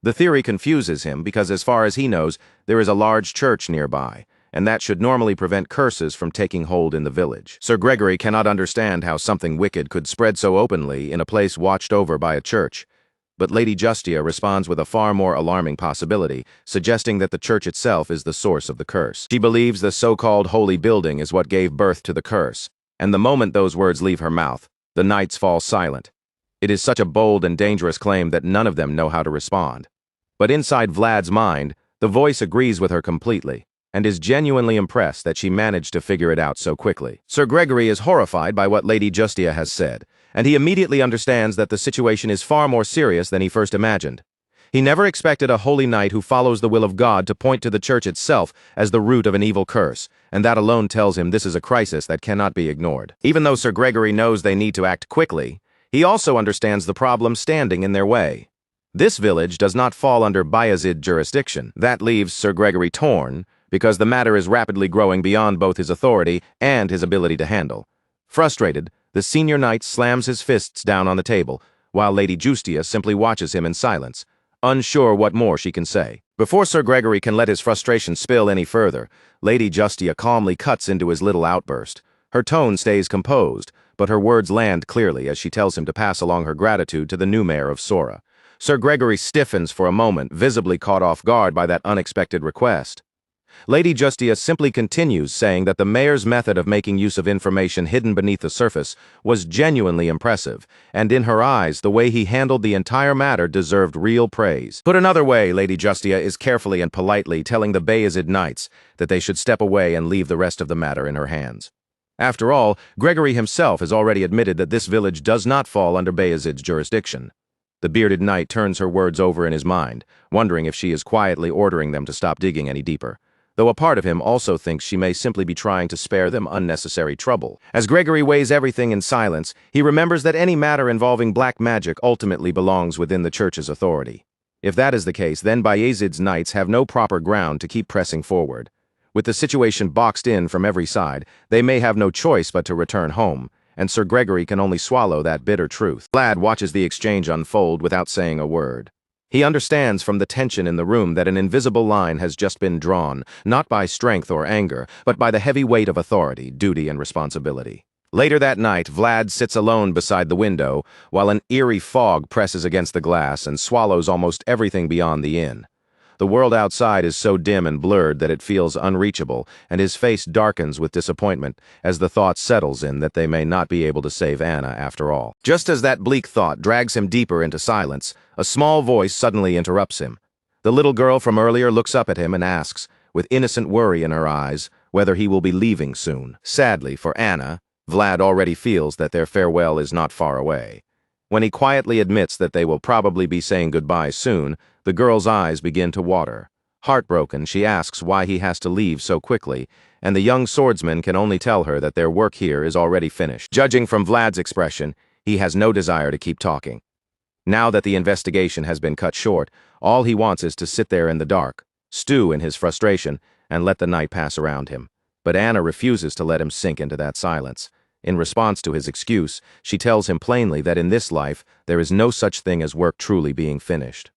The theory confuses him because, as far as he knows, there is a large church nearby, and that should normally prevent curses from taking hold in the village. Sir Gregory cannot understand how something wicked could spread so openly in a place watched over by a church. But Lady Justia responds with a far more alarming possibility, suggesting that the church itself is the source of the curse. She believes the so-called holy building is what gave birth to the curse, and the moment those words leave her mouth, the knights fall silent. It is such a bold and dangerous claim that none of them know how to respond. But inside Vlad's mind, the voice agrees with her completely, and is genuinely impressed that she managed to figure it out so quickly. Sir Gregory is horrified by what Lady Justia has said, and he immediately understands that the situation is far more serious than he first imagined. He never expected a holy knight who follows the will of God to point to the church itself as the root of an evil curse, and that alone tells him this is a crisis that cannot be ignored. Even though Sir Gregory knows they need to act quickly, he also understands the problem standing in their way. This village does not fall under Bayezid jurisdiction. That leaves Sir Gregory torn, because the matter is rapidly growing beyond both his authority and his ability to handle. Frustrated, the senior knight slams his fists down on the table, while Lady Justia simply watches him in silence, unsure what more she can say. Before Sir Gregory can let his frustration spill any further, Lady Justia calmly cuts into his little outburst. Her tone stays composed, but her words land clearly as she tells him to pass along her gratitude to the new mayor of Sora. Sir Gregory stiffens for a moment, visibly caught off guard by that unexpected request. Lady Justia simply continues, saying that the mayor's method of making use of information hidden beneath the surface was genuinely impressive, and in her eyes, the way he handled the entire matter deserved real praise. Put another way, Lady Justia is carefully and politely telling the Bayezid knights that they should step away and leave the rest of the matter in her hands. After all, Gregory himself has already admitted that this village does not fall under Bayezid's jurisdiction. The bearded knight turns her words over in his mind, wondering if she is quietly ordering them to stop digging any deeper, though a part of him also thinks she may simply be trying to spare them unnecessary trouble. As Gregory weighs everything in silence, he remembers that any matter involving black magic ultimately belongs within the church's authority. If that is the case, then Bayezid's knights have no proper ground to keep pressing forward. With the situation boxed in from every side, they may have no choice but to return home, and Sir Gregory can only swallow that bitter truth. Vlad watches the exchange unfold without saying a word. He understands from the tension in the room that an invisible line has just been drawn, not by strength or anger, but by the heavy weight of authority, duty, and responsibility. Later that night, Vlad sits alone beside the window, while an eerie fog presses against the glass and swallows almost everything beyond the inn. The world outside is so dim and blurred that it feels unreachable, and his face darkens with disappointment as the thought settles in that they may not be able to save Anna after all. Just as that bleak thought drags him deeper into silence, a small voice suddenly interrupts him. The little girl from earlier looks up at him and asks, with innocent worry in her eyes, whether he will be leaving soon. Sadly for Anna, Vlad already feels that their farewell is not far away. When he quietly admits that they will probably be saying goodbye soon, the girl's eyes begin to water. Heartbroken, she asks why he has to leave so quickly, and the young swordsman can only tell her that their work here is already finished. Judging from Vlad's expression, he has no desire to keep talking. Now that the investigation has been cut short, all he wants is to sit there in the dark, stew in his frustration, and let the night pass around him. But Anna refuses to let him sink into that silence. In response to his excuse, she tells him plainly that in this life, there is no such thing as work truly being finished.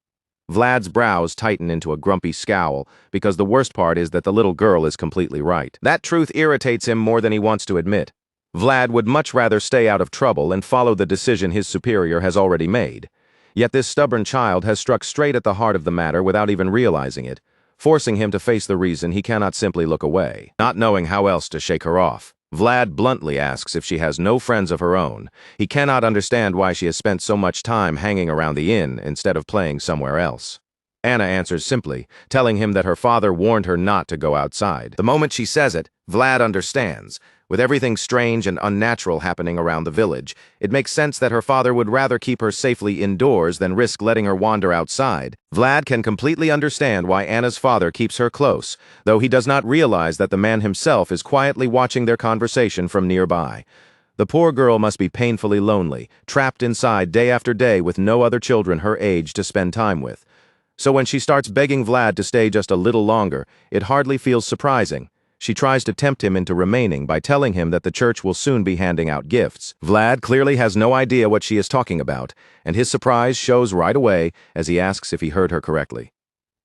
Vlad's brows tighten into a grumpy scowl, because the worst part is that the little girl is completely right. That truth irritates him more than he wants to admit. Vlad would much rather stay out of trouble and follow the decision his superior has already made. Yet this stubborn child has struck straight at the heart of the matter without even realizing it, forcing him to face the reason he cannot simply look away. Not knowing how else to shake her off, Vlad bluntly asks if she has no friends of her own. He cannot understand why she has spent so much time hanging around the inn instead of playing somewhere else. Anna answers simply, telling him that her father warned her not to go outside. The moment she says it, Vlad understands. With everything strange and unnatural happening around the village, it makes sense that her father would rather keep her safely indoors than risk letting her wander outside. Vlad can completely understand why Anna's father keeps her close, though he does not realize that the man himself is quietly watching their conversation from nearby. The poor girl must be painfully lonely, trapped inside day after day with no other children her age to spend time with. So when she starts begging Vlad to stay just a little longer, it hardly feels surprising. She tries to tempt him into remaining by telling him that the church will soon be handing out gifts. Vlad clearly has no idea what she is talking about, and his surprise shows right away as he asks if he heard her correctly.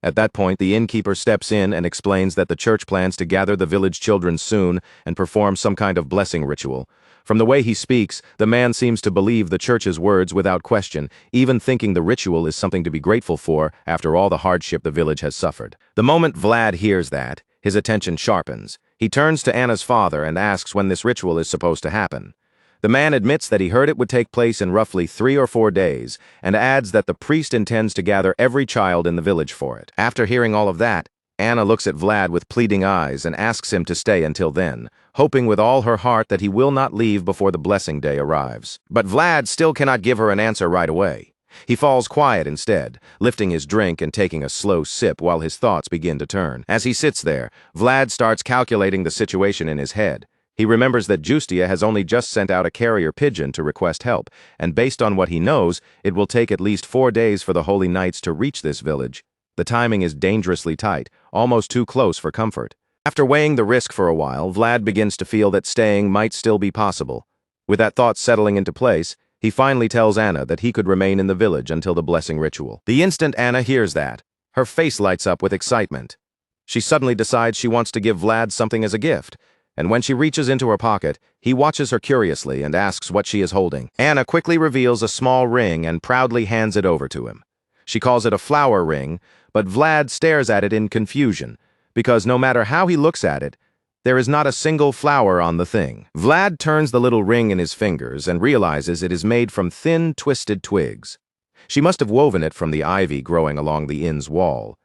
At that point, the innkeeper steps in and explains that the church plans to gather the village children soon and perform some kind of blessing ritual. From the way he speaks, the man seems to believe the church's words without question, even thinking the ritual is something to be grateful for after all the hardship the village has suffered. The moment Vlad hears that, his attention sharpens. He turns to Anna's father and asks when this ritual is supposed to happen. The man admits that he heard it would take place in roughly 3 or 4 days, and adds that the priest intends to gather every child in the village for it. After hearing all of that, Anna looks at Vlad with pleading eyes and asks him to stay until then, hoping with all her heart that he will not leave before the blessing day arrives. But Vlad still cannot give her an answer right away. He falls quiet instead, lifting his drink and taking a slow sip while his thoughts begin to turn. As he sits there, Vlad starts calculating the situation in his head. He remembers that Justia has only just sent out a carrier pigeon to request help, and based on what he knows, it will take at least 4 days for the Holy Knights to reach this village. The timing is dangerously tight, almost too close for comfort. After weighing the risk for a while, Vlad begins to feel that staying might still be possible. With that thought settling into place, he finally tells Anna that he could remain in the village until the blessing ritual. The instant Anna hears that, her face lights up with excitement. She suddenly decides she wants to give Vlad something as a gift, and when she reaches into her pocket, he watches her curiously and asks what she is holding. Anna quickly reveals a small ring and proudly hands it over to him. She calls it a flower ring, but Vlad stares at it in confusion, because no matter how he looks at it, there is not a single flower on the thing. Vlad turns the little ring in his fingers and realizes it is made from thin, twisted twigs. She must have woven it from the ivy growing along the inn's wall.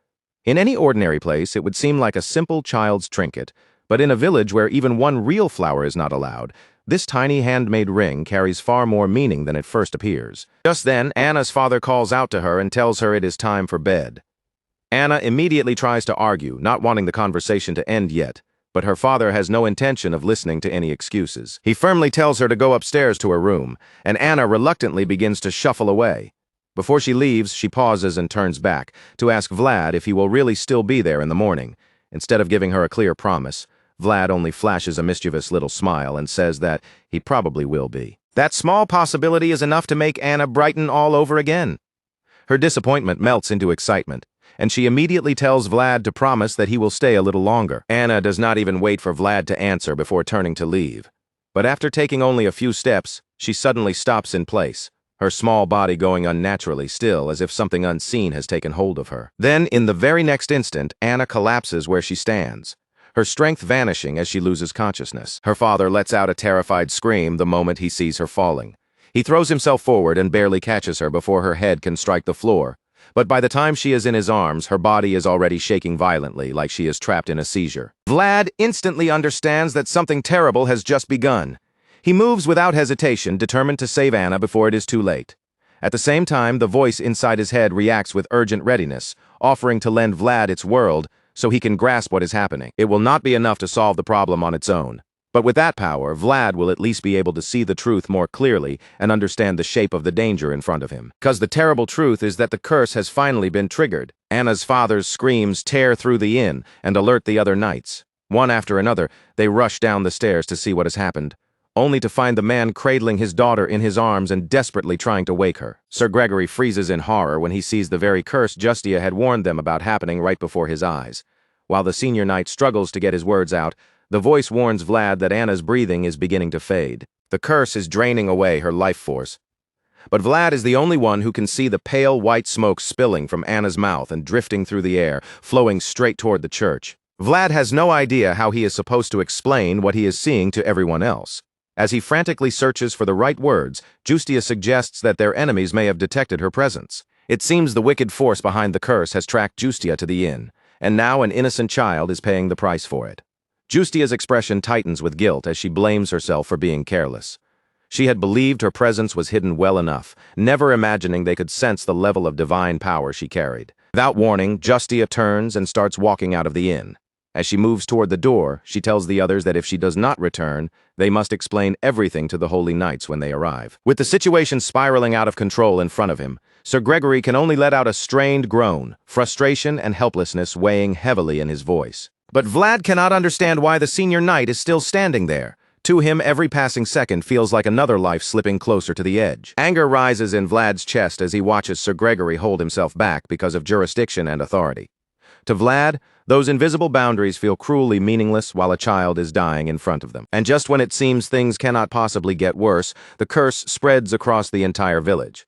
In any ordinary place, it would seem like a simple child's trinket, but in a village where even one real flower is not allowed, this tiny handmade ring carries far more meaning than it first appears. Just then, Anna's father calls out to her and tells her it is time for bed. Anna immediately tries to argue, not wanting the conversation to end yet, but her father has no intention of listening to any excuses. He firmly tells her to go upstairs to her room, and Anna reluctantly begins to shuffle away. Before she leaves, she pauses and turns back to ask Vlad if he will really still be there in the morning. Instead of giving her a clear promise, Vlad only flashes a mischievous little smile and says that he probably will be. That small possibility is enough to make Anna brighten all over again. Her disappointment melts into excitement, and she immediately tells Vlad to promise that he will stay a little longer. Anna does not even wait for Vlad to answer before turning to leave. But after taking only a few steps, she suddenly stops in place, her small body going unnaturally still as if something unseen has taken hold of her. Then, in the very next instant, Anna collapses where she stands, her strength vanishing as she loses consciousness. Her father lets out a terrified scream the moment he sees her falling. He throws himself forward and barely catches her before her head can strike the floor. But by the time she is in his arms, her body is already shaking violently, like she is trapped in a seizure. Vlad instantly understands that something terrible has just begun. He moves without hesitation, determined to save Anna before it is too late. At the same time, the voice inside his head reacts with urgent readiness, offering to lend Vlad its world so he can grasp what is happening. It will not be enough to solve the problem on its own. But with that power, Vlad will at least be able to see the truth more clearly and understand the shape of the danger in front of him. Because the terrible truth is that the curse has finally been triggered. Anna's father's screams tear through the inn and alert the other knights. One after another, they rush down the stairs to see what has happened, only to find the man cradling his daughter in his arms and desperately trying to wake her. Sir Gregory freezes in horror when he sees the very curse Justia had warned them about happening right before his eyes. While the senior knight struggles to get his words out, the voice warns Vlad that Anna's breathing is beginning to fade. The curse is draining away her life force. But Vlad is the only one who can see the pale white smoke spilling from Anna's mouth and drifting through the air, flowing straight toward the church. Vlad has no idea how he is supposed to explain what he is seeing to everyone else. As he frantically searches for the right words, Justia suggests that their enemies may have detected her presence. It seems the wicked force behind the curse has tracked Justia to the inn, and now an innocent child is paying the price for it. Justia's expression tightens with guilt as she blames herself for being careless. She had believed her presence was hidden well enough, never imagining they could sense the level of divine power she carried. Without warning, Justia turns and starts walking out of the inn. As she moves toward the door, she tells the others that if she does not return, they must explain everything to the Holy Knights when they arrive. With the situation spiraling out of control in front of him, Sir Gregory can only let out a strained groan, frustration and helplessness weighing heavily in his voice. But Vlad cannot understand why the senior knight is still standing there. To him, every passing second feels like another life slipping closer to the edge. Anger rises in Vlad's chest as he watches Sir Gregory hold himself back because of jurisdiction and authority. To Vlad, those invisible boundaries feel cruelly meaningless while a child is dying in front of them. And just when it seems things cannot possibly get worse, the curse spreads across the entire village.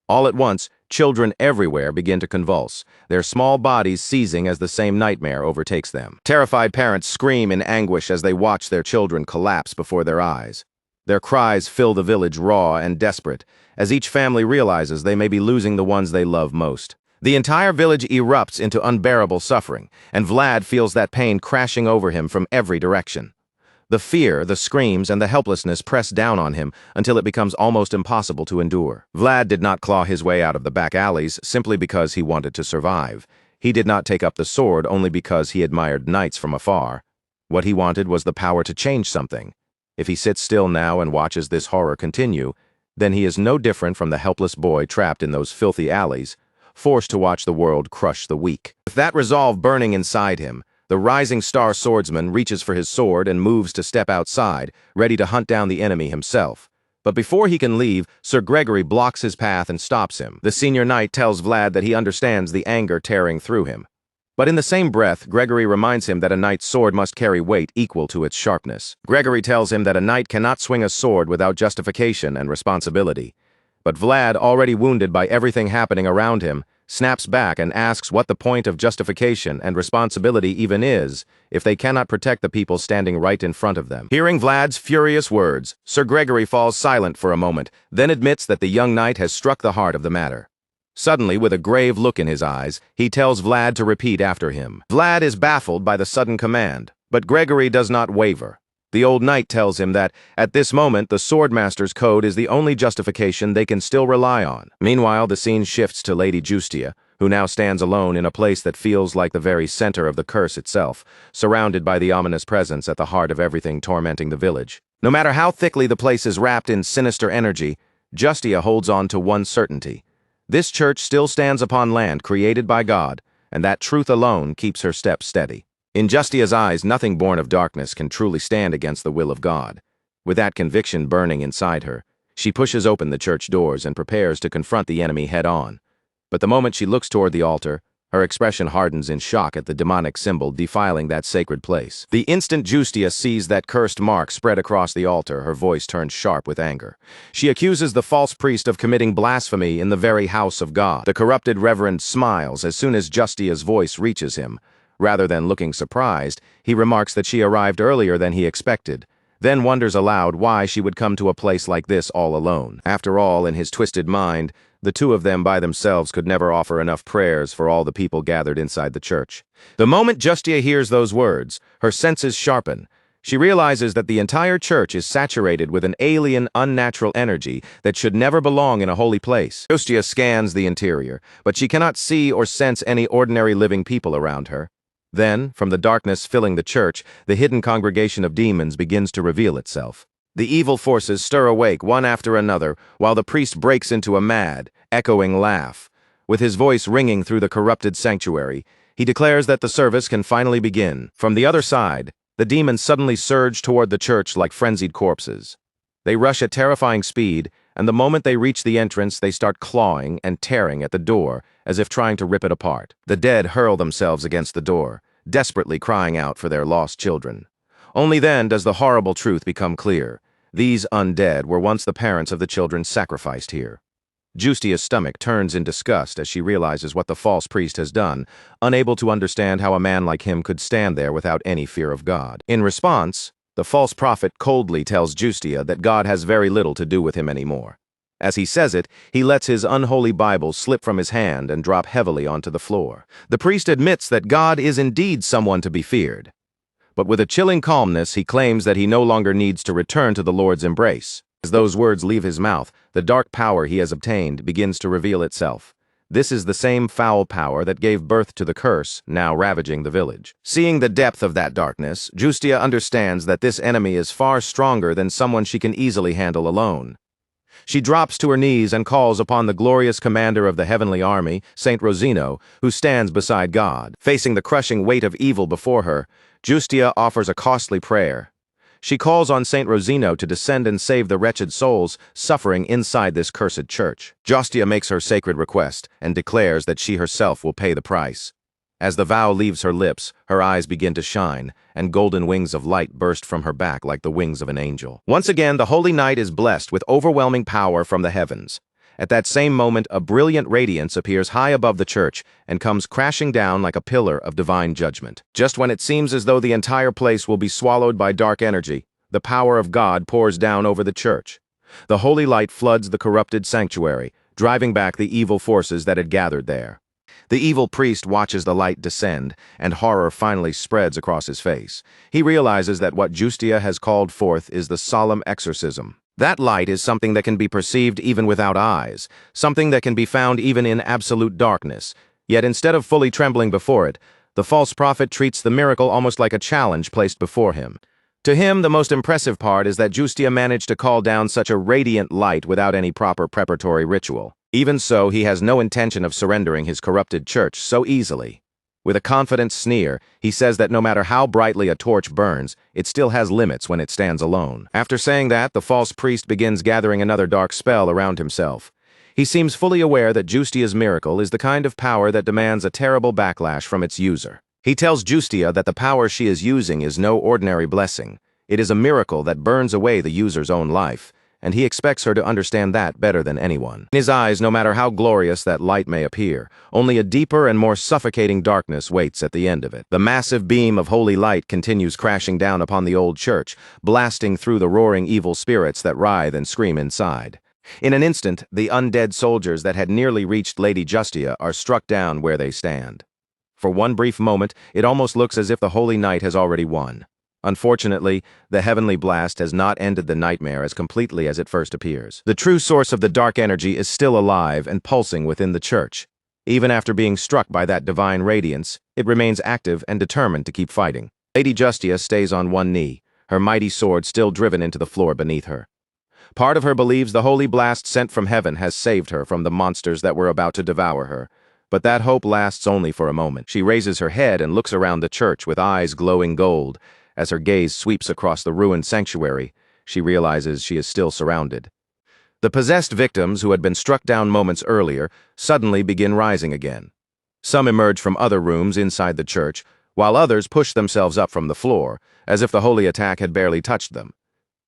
All at once, children everywhere begin to convulse, their small bodies seizing as the same nightmare overtakes them. Terrified parents scream in anguish as they watch their children collapse before their eyes. Their cries fill the village raw and desperate, as each family realizes they may be losing the ones they love most. The entire village erupts into unbearable suffering, and Vlad feels that pain crashing over him from every direction. The fear, the screams, and the helplessness press down on him until it becomes almost impossible to endure. Vlad did not claw his way out of the back alleys simply because he wanted to survive. He did not take up the sword only because he admired knights from afar. What he wanted was the power to change something. If he sits still now and watches this horror continue, then he is no different from the helpless boy trapped in those filthy alleys, forced to watch the world crush the weak. With that resolve burning inside him, the rising star swordsman reaches for his sword and moves to step outside, ready to hunt down the enemy himself. But before he can leave, Sir Gregory blocks his path and stops him. The senior knight tells Vlad that he understands the anger tearing through him. But in the same breath, Gregory reminds him that a knight's sword must carry weight equal to its sharpness. Gregory tells him that a knight cannot swing a sword without justification and responsibility. But Vlad, already wounded by everything happening around him, snaps back and asks what the point of justification and responsibility even is if they cannot protect the people standing right in front of them. Hearing Vlad's furious words, Sir Gregory falls silent for a moment, then admits that the young knight has struck the heart of the matter. Suddenly, with a grave look in his eyes, he tells Vlad to repeat after him. Vlad is baffled by the sudden command, but Gregory does not waver. The old knight tells him that, at this moment, the Swordmaster's code is the only justification they can still rely on. Meanwhile, the scene shifts to Lady Justia, who now stands alone in a place that feels like the very center of the curse itself, surrounded by the ominous presence at the heart of everything tormenting the village. No matter how thickly the place is wrapped in sinister energy, Justia holds on to one certainty. This church still stands upon land created by God, and that truth alone keeps her steps steady. In Justia's eyes, nothing born of darkness can truly stand against the will of God. With that conviction burning inside her, she pushes open the church doors and prepares to confront the enemy head-on. But the moment she looks toward the altar, her expression hardens in shock at the demonic symbol defiling that sacred place. The instant Justia sees that cursed mark spread across the altar, her voice turns sharp with anger. She accuses the false priest of committing blasphemy in the very house of God. The corrupted reverend smiles as soon as Justia's voice reaches him. Rather than looking surprised, he remarks that she arrived earlier than he expected, then wonders aloud why she would come to a place like this all alone. After all, in his twisted mind, the two of them by themselves could never offer enough prayers for all the people gathered inside the church. The moment Justia hears those words, her senses sharpen. She realizes that the entire church is saturated with an alien, unnatural energy that should never belong in a holy place. Justia scans the interior, but she cannot see or sense any ordinary living people around her. Then, from the darkness filling the church, the hidden congregation of demons begins to reveal itself. The evil forces stir awake one after another, while the priest breaks into a mad, echoing laugh. With his voice ringing through the corrupted sanctuary, he declares that the service can finally begin. From the other side, the demons suddenly surge toward the church like frenzied corpses. They rush at terrifying speed, and the moment they reach the entrance, they start clawing and tearing at the door, as if trying to rip it apart. The dead hurl themselves against the door, desperately crying out for their lost children. Only then does the horrible truth become clear. These undead were once the parents of the children sacrificed here. Justia's stomach turns in disgust as she realizes what the false priest has done, unable to understand how a man like him could stand there without any fear of God. In response, the false prophet coldly tells Justia that God has very little to do with him anymore. As he says it, he lets his unholy Bible slip from his hand and drop heavily onto the floor. The priest admits that God is indeed someone to be feared. But with a chilling calmness, he claims that he no longer needs to return to the Lord's embrace. As those words leave his mouth, the dark power he has obtained begins to reveal itself. This is the same foul power that gave birth to the curse, now ravaging the village. Seeing the depth of that darkness, Justia understands that this enemy is far stronger than someone she can easily handle alone. She drops to her knees and calls upon the glorious commander of the heavenly army, Saint Rosino, who stands beside God. Facing the crushing weight of evil before her, Justia offers a costly prayer. She calls on Saint Rosino to descend and save the wretched souls suffering inside this cursed church. Justia makes her sacred request and declares that she herself will pay the price. As the vow leaves her lips, her eyes begin to shine, and golden wings of light burst from her back like the wings of an angel. Once again, the holy knight is blessed with overwhelming power from the heavens. At that same moment, a brilliant radiance appears high above the church and comes crashing down like a pillar of divine judgment. Just when it seems as though the entire place will be swallowed by dark energy, the power of God pours down over the church. The holy light floods the corrupted sanctuary, driving back the evil forces that had gathered there. The evil priest watches the light descend, and horror finally spreads across his face. He realizes that what Justia has called forth is the solemn exorcism. That light is something that can be perceived even without eyes, something that can be found even in absolute darkness. Yet instead of fully trembling before it, the false prophet treats the miracle almost like a challenge placed before him. To him, the most impressive part is that Justia managed to call down such a radiant light without any proper preparatory ritual. Even so, he has no intention of surrendering his corrupted church so easily. With a confident sneer, he says that no matter how brightly a torch burns, it still has limits when it stands alone. After saying that, the false priest begins gathering another dark spell around himself. He seems fully aware that Justia's miracle is the kind of power that demands a terrible backlash from its user. He tells Justia that the power she is using is no ordinary blessing. It is a miracle that burns away the user's own life, and he expects her to understand that better than anyone. In his eyes, no matter how glorious that light may appear, only a deeper and more suffocating darkness waits at the end of it. The massive beam of holy light continues crashing down upon the old church, blasting through the roaring evil spirits that writhe and scream inside. In an instant, the undead soldiers that had nearly reached Lady Justia are struck down where they stand. For one brief moment, it almost looks as if the holy knight has already won. Unfortunately, the heavenly blast has not ended the nightmare as completely as it first appears. The true source of the dark energy is still alive and pulsing within the church. Even after being struck by that divine radiance, it remains active and determined to keep fighting. Lady Justia stays on one knee, her mighty sword still driven into the floor beneath her. Part of her believes the holy blast sent from heaven has saved her from the monsters that were about to devour her. But that hope lasts only for a moment. She raises her head and looks around the church with eyes glowing gold. As her gaze sweeps across the ruined sanctuary, she realizes she is still surrounded. The possessed victims who had been struck down moments earlier suddenly begin rising again. Some emerge from other rooms inside the church, while others push themselves up from the floor, as if the holy attack had barely touched them.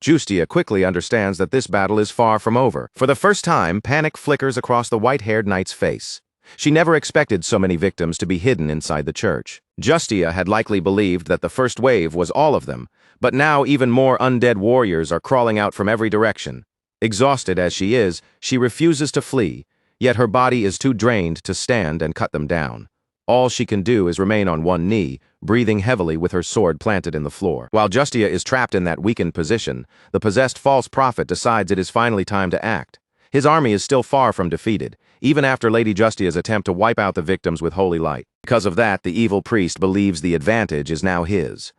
Justia quickly understands that this battle is far from over. For the first time, panic flickers across the white-haired knight's face. She never expected so many victims to be hidden inside the church. Justia had likely believed that the first wave was all of them, but now even more undead warriors are crawling out from every direction. Exhausted as she is, she refuses to flee, yet her body is too drained to stand and cut them down. All she can do is remain on one knee, breathing heavily with her sword planted in the floor. While Justia is trapped in that weakened position, the possessed false prophet decides it is finally time to act. His army is still far from defeated, even after Lady Justia's attempt to wipe out the victims with holy light. Because of that, the evil priest believes the advantage is now his.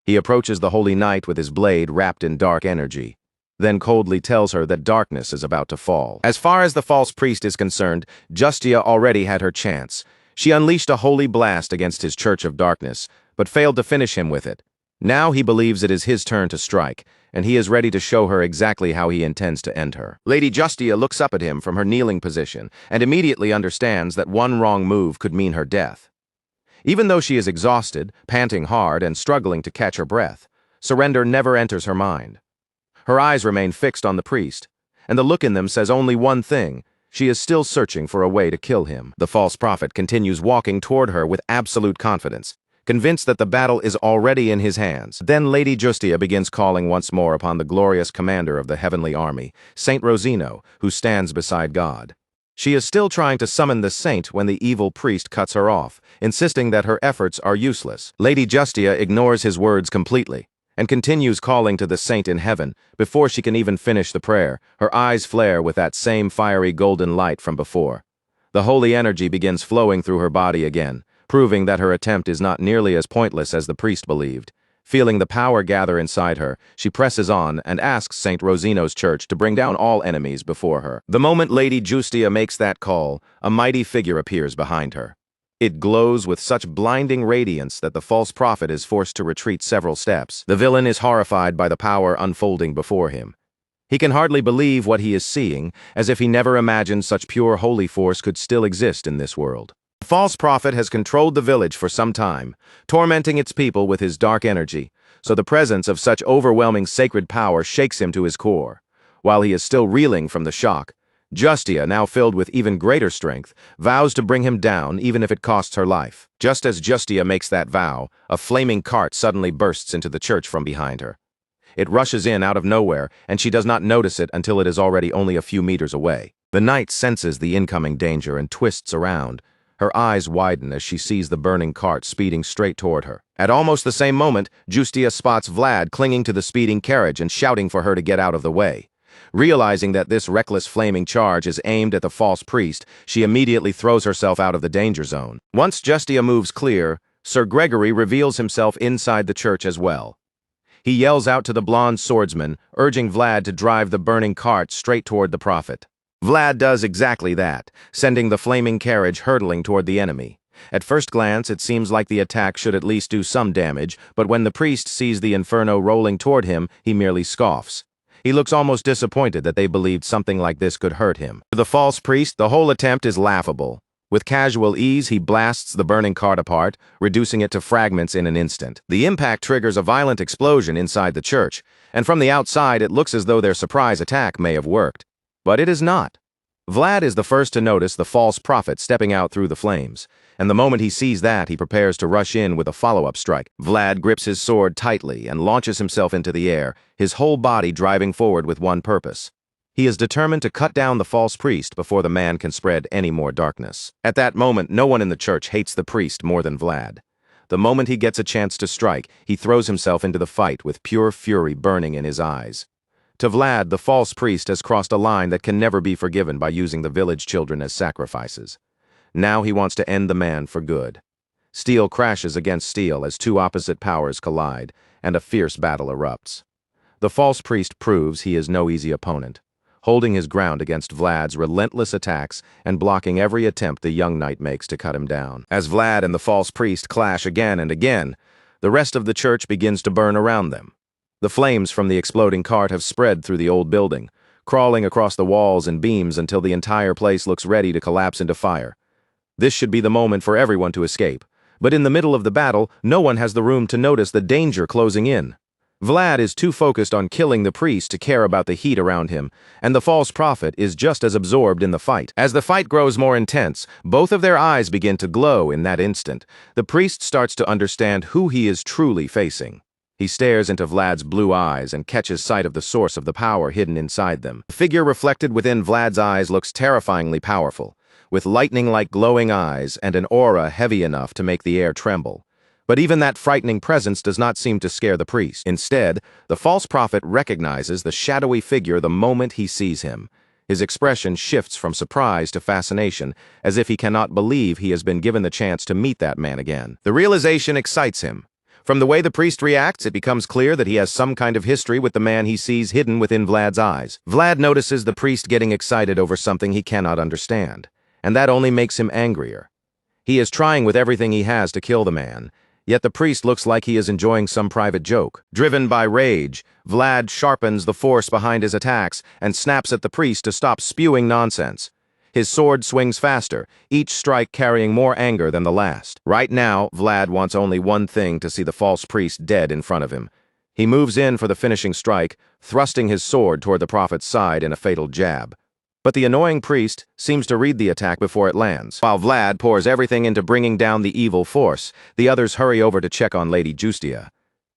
He approaches the holy knight with his blade wrapped in dark energy, then coldly tells her that darkness is about to fall. As far as the false priest is concerned, Justia already had her chance. She unleashed a holy blast against his church of darkness, but failed to finish him with it. Now he believes it is his turn to strike, and he is ready to show her exactly how he intends to end her. Lady Justia looks up at him from her kneeling position and immediately understands that one wrong move could mean her death. Even though she is exhausted, panting hard, and struggling to catch her breath, surrender never enters her mind. Her eyes remain fixed on the priest, and the look in them says only one thing: she is still searching for a way to kill him. The false prophet continues walking toward her with absolute confidence, convinced that the battle is already in his hands. Then Lady Justia begins calling once more upon the glorious commander of the heavenly army, Saint Rosino, who stands beside God. She is still trying to summon the saint when the evil priest cuts her off, insisting that her efforts are useless. Lady Justia ignores his words completely and continues calling to the saint in heaven. Before she can even finish the prayer, her eyes flare with that same fiery golden light from before. The holy energy begins flowing through her body again, proving that her attempt is not nearly as pointless as the priest believed. Feeling the power gather inside her, she presses on and asks St. Rosino's church to bring down all enemies before her. The moment Lady Justia makes that call, a mighty figure appears behind her. It glows with such blinding radiance that the false prophet is forced to retreat several steps. The villain is horrified by the power unfolding before him. He can hardly believe what he is seeing, as if he never imagined such pure holy force could still exist in this world. The false prophet has controlled the village for some time, tormenting its people with his dark energy, so the presence of such overwhelming sacred power shakes him to his core. While he is still reeling from the shock, Justia, now filled with even greater strength, vows to bring him down even if it costs her life. Just as Justia makes that vow, a flaming cart suddenly bursts into the church from behind her. It rushes in out of nowhere, and she does not notice it until it is already only a few meters away. The knight senses the incoming danger and twists around. Her eyes widen as she sees the burning cart speeding straight toward her. At almost the same moment, Justia spots Vlad clinging to the speeding carriage and shouting for her to get out of the way. Realizing that this reckless flaming charge is aimed at the false priest, she immediately throws herself out of the danger zone. Once Justia moves clear, Sir Gregory reveals himself inside the church as well. He yells out to the blonde swordsman, urging Vlad to drive the burning cart straight toward the prophet. Vlad does exactly that, sending the flaming carriage hurtling toward the enemy. At first glance, it seems like the attack should at least do some damage, but when the priest sees the inferno rolling toward him, he merely scoffs. He looks almost disappointed that they believed something like this could hurt him. To the false priest, the whole attempt is laughable. With casual ease, he blasts the burning cart apart, reducing it to fragments in an instant. The impact triggers a violent explosion inside the church, and from the outside it looks as though their surprise attack may have worked. But it is not. Vlad is the first to notice the false prophet stepping out through the flames, and the moment he sees that, he prepares to rush in with a follow-up strike. Vlad grips his sword tightly and launches himself into the air, his whole body driving forward with one purpose. He is determined to cut down the false priest before the man can spread any more darkness. At that moment, no one in the church hates the priest more than Vlad. The moment he gets a chance to strike, he throws himself into the fight with pure fury burning in his eyes. To Vlad, the false priest has crossed a line that can never be forgiven by using the village children as sacrifices. Now he wants to end the man for good. Steel crashes against steel as two opposite powers collide, and a fierce battle erupts. The false priest proves he is no easy opponent, holding his ground against Vlad's relentless attacks and blocking every attempt the young knight makes to cut him down. As Vlad and the false priest clash again and again, the rest of the church begins to burn around them. The flames from the exploding cart have spread through the old building, crawling across the walls and beams until the entire place looks ready to collapse into fire. This should be the moment for everyone to escape, but in the middle of the battle, no one has the room to notice the danger closing in. Vlad is too focused on killing the priest to care about the heat around him, and the false prophet is just as absorbed in the fight. As the fight grows more intense, both of their eyes begin to glow in that instant. The priest starts to understand who he is truly facing. He stares into Vlad's blue eyes and catches sight of the source of the power hidden inside them. The figure reflected within Vlad's eyes looks terrifyingly powerful, with lightning-like glowing eyes and an aura heavy enough to make the air tremble. But even that frightening presence does not seem to scare the priest. Instead, the false prophet recognizes the shadowy figure the moment he sees him. His expression shifts from surprise to fascination, as if he cannot believe he has been given the chance to meet that man again. The realization excites him. From the way the priest reacts, it becomes clear that he has some kind of history with the man he sees hidden within Vlad's eyes. Vlad notices the priest getting excited over something he cannot understand, and that only makes him angrier. He is trying with everything he has to kill the man, yet the priest looks like he is enjoying some private joke. Driven by rage, Vlad sharpens the force behind his attacks and snaps at the priest to stop spewing nonsense. His sword swings faster, each strike carrying more anger than the last. Right now, Vlad wants only one thing: to see the false priest dead in front of him. He moves in for the finishing strike, thrusting his sword toward the prophet's side in a fatal jab. But the annoying priest seems to read the attack before it lands. While Vlad pours everything into bringing down the evil force, the others hurry over to check on Lady Justia.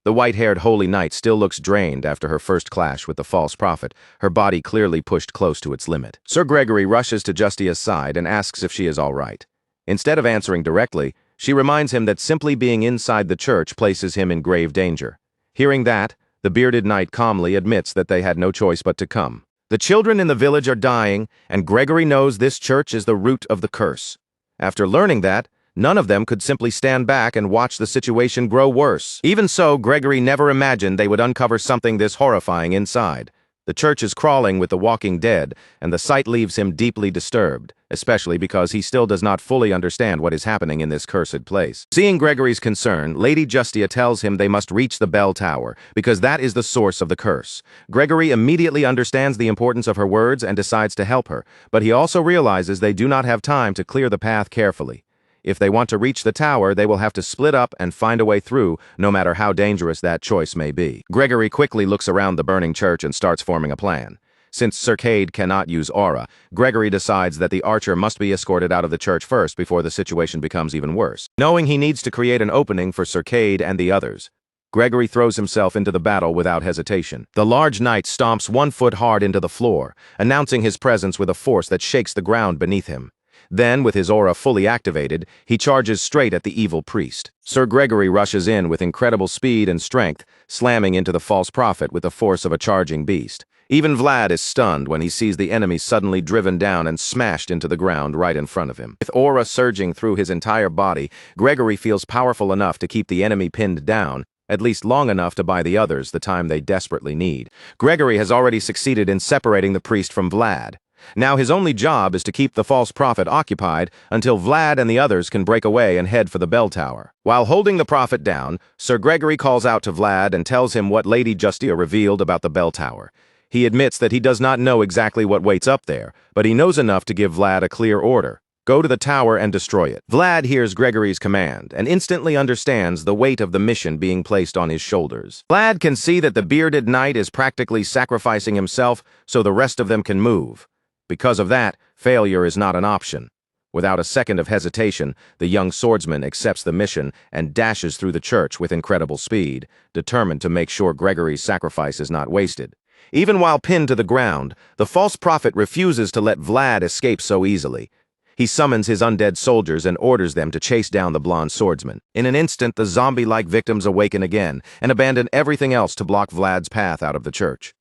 The white-haired holy knight still looks drained after her first clash with the false prophet, her body clearly pushed close to its limit. Sir Gregory rushes to Justia's side and asks if she is all right. Instead of answering directly, she reminds him that simply being inside the church places him in grave danger. Hearing that, the bearded knight calmly admits that they had no choice but to come. The children in the village are dying, and Gregory knows this church is the root of the curse. After learning that, none of them could simply stand back and watch the situation grow worse. Even so, Gregory never imagined they would uncover something this horrifying inside. The church is crawling with the walking dead, and the sight leaves him deeply disturbed, especially because he still does not fully understand what is happening in this cursed place. Seeing Gregory's concern, Lady Justia tells him they must reach the bell tower, because that is the source of the curse. Gregory immediately understands the importance of her words and decides to help her, but he also realizes they do not have time to clear the path carefully. If they want to reach the tower, they will have to split up and find a way through, no matter how dangerous that choice may be. Gregory quickly looks around the burning church and starts forming a plan. Since Sir Cade cannot use aura, Gregory decides that the archer must be escorted out of the church first before the situation becomes even worse. Knowing he needs to create an opening for Sir Cade and the others, Gregory throws himself into the battle without hesitation. The large knight stomps 1 foot hard into the floor, announcing his presence with a force that shakes the ground beneath him. Then, with his aura fully activated, he charges straight at the evil priest. Sir Gregory rushes in with incredible speed and strength, slamming into the false prophet with the force of a charging beast. Even Vlad is stunned when he sees the enemy suddenly driven down and smashed into the ground right in front of him. With aura surging through his entire body, Gregory feels powerful enough to keep the enemy pinned down, at least long enough to buy the others the time they desperately need. Gregory has already succeeded in separating the priest from Vlad. Now his only job is to keep the false prophet occupied until Vlad and the others can break away and head for the bell tower. While holding the prophet down, Sir Gregory calls out to Vlad and tells him what Lady Justia revealed about the bell tower. He admits that he does not know exactly what waits up there, but he knows enough to give Vlad a clear order. Go to the tower and destroy it. Vlad hears Gregory's command and instantly understands the weight of the mission being placed on his shoulders. Vlad can see that the bearded knight is practically sacrificing himself so the rest of them can move. Because of that, failure is not an option. Without a second of hesitation, the young swordsman accepts the mission and dashes through the church with incredible speed, determined to make sure Gregory's sacrifice is not wasted. Even while pinned to the ground, the false prophet refuses to let Vlad escape so easily. He summons his undead soldiers and orders them to chase down the blonde swordsman. In an instant, the zombie-like victims awaken again and abandon everything else to block Vlad's path out of the church.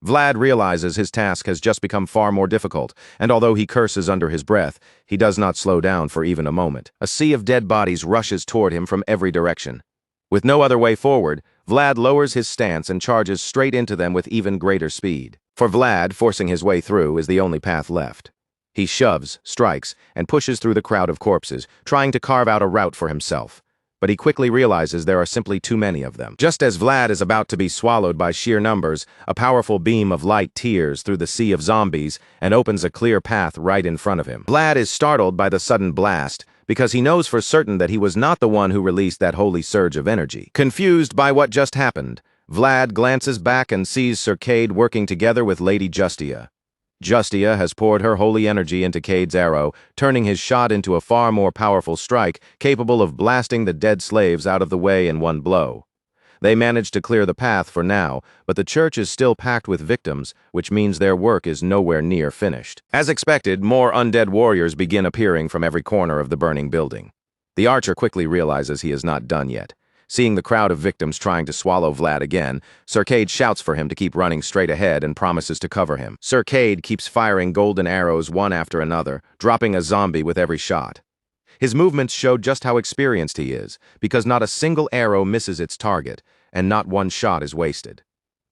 Vlad realizes his task has just become far more difficult, and although he curses under his breath, he does not slow down for even a moment. A sea of dead bodies rushes toward him from every direction. With no other way forward, Vlad lowers his stance and charges straight into them with even greater speed. For Vlad, forcing his way through is the only path left. He shoves, strikes, and pushes through the crowd of corpses, trying to carve out a route for himself. But he quickly realizes there are simply too many of them. Just as Vlad is about to be swallowed by sheer numbers, a powerful beam of light tears through the sea of zombies and opens a clear path right in front of him. Vlad is startled by the sudden blast, because he knows for certain that he was not the one who released that holy surge of energy. Confused by what just happened, Vlad glances back and sees Sir Cade working together with Lady Justia. Justia has poured her holy energy into Cade's arrow, turning his shot into a far more powerful strike, capable of blasting the dead slaves out of the way in one blow. They manage to clear the path for now, but the church is still packed with victims, which means their work is nowhere near finished. As expected, more undead warriors begin appearing from every corner of the burning building. The archer quickly realizes he is not done yet. Seeing the crowd of victims trying to swallow Vlad again, Sir Cade shouts for him to keep running straight ahead and promises to cover him. Sir Cade keeps firing golden arrows one after another, dropping a zombie with every shot. His movements show just how experienced he is, because not a single arrow misses its target, and not one shot is wasted.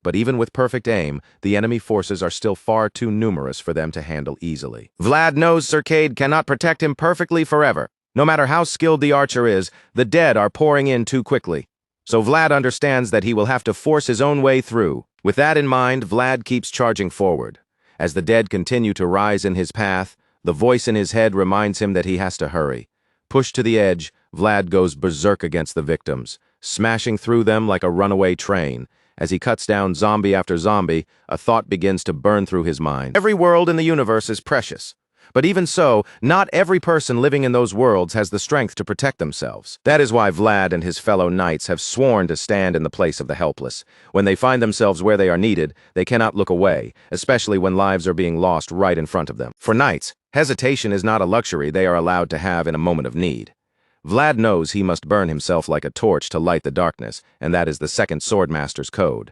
But even with perfect aim, the enemy forces are still far too numerous for them to handle easily. Vlad knows Sir Cade cannot protect him perfectly forever. No matter how skilled the archer is, the dead are pouring in too quickly. So Vlad understands that he will have to force his own way through. With that in mind, Vlad keeps charging forward. As the dead continue to rise in his path, the voice in his head reminds him that he has to hurry. Pushed to the edge, Vlad goes berserk against the victims, smashing through them like a runaway train. As he cuts down zombie after zombie, a thought begins to burn through his mind. Every world in the universe is precious. But even so, not every person living in those worlds has the strength to protect themselves. That is why Vlad and his fellow knights have sworn to stand in the place of the helpless. When they find themselves where they are needed, they cannot look away, especially when lives are being lost right in front of them. For knights, hesitation is not a luxury they are allowed to have in a moment of need. Vlad knows he must burn himself like a torch to light the darkness, and that is the second Swordmaster's code.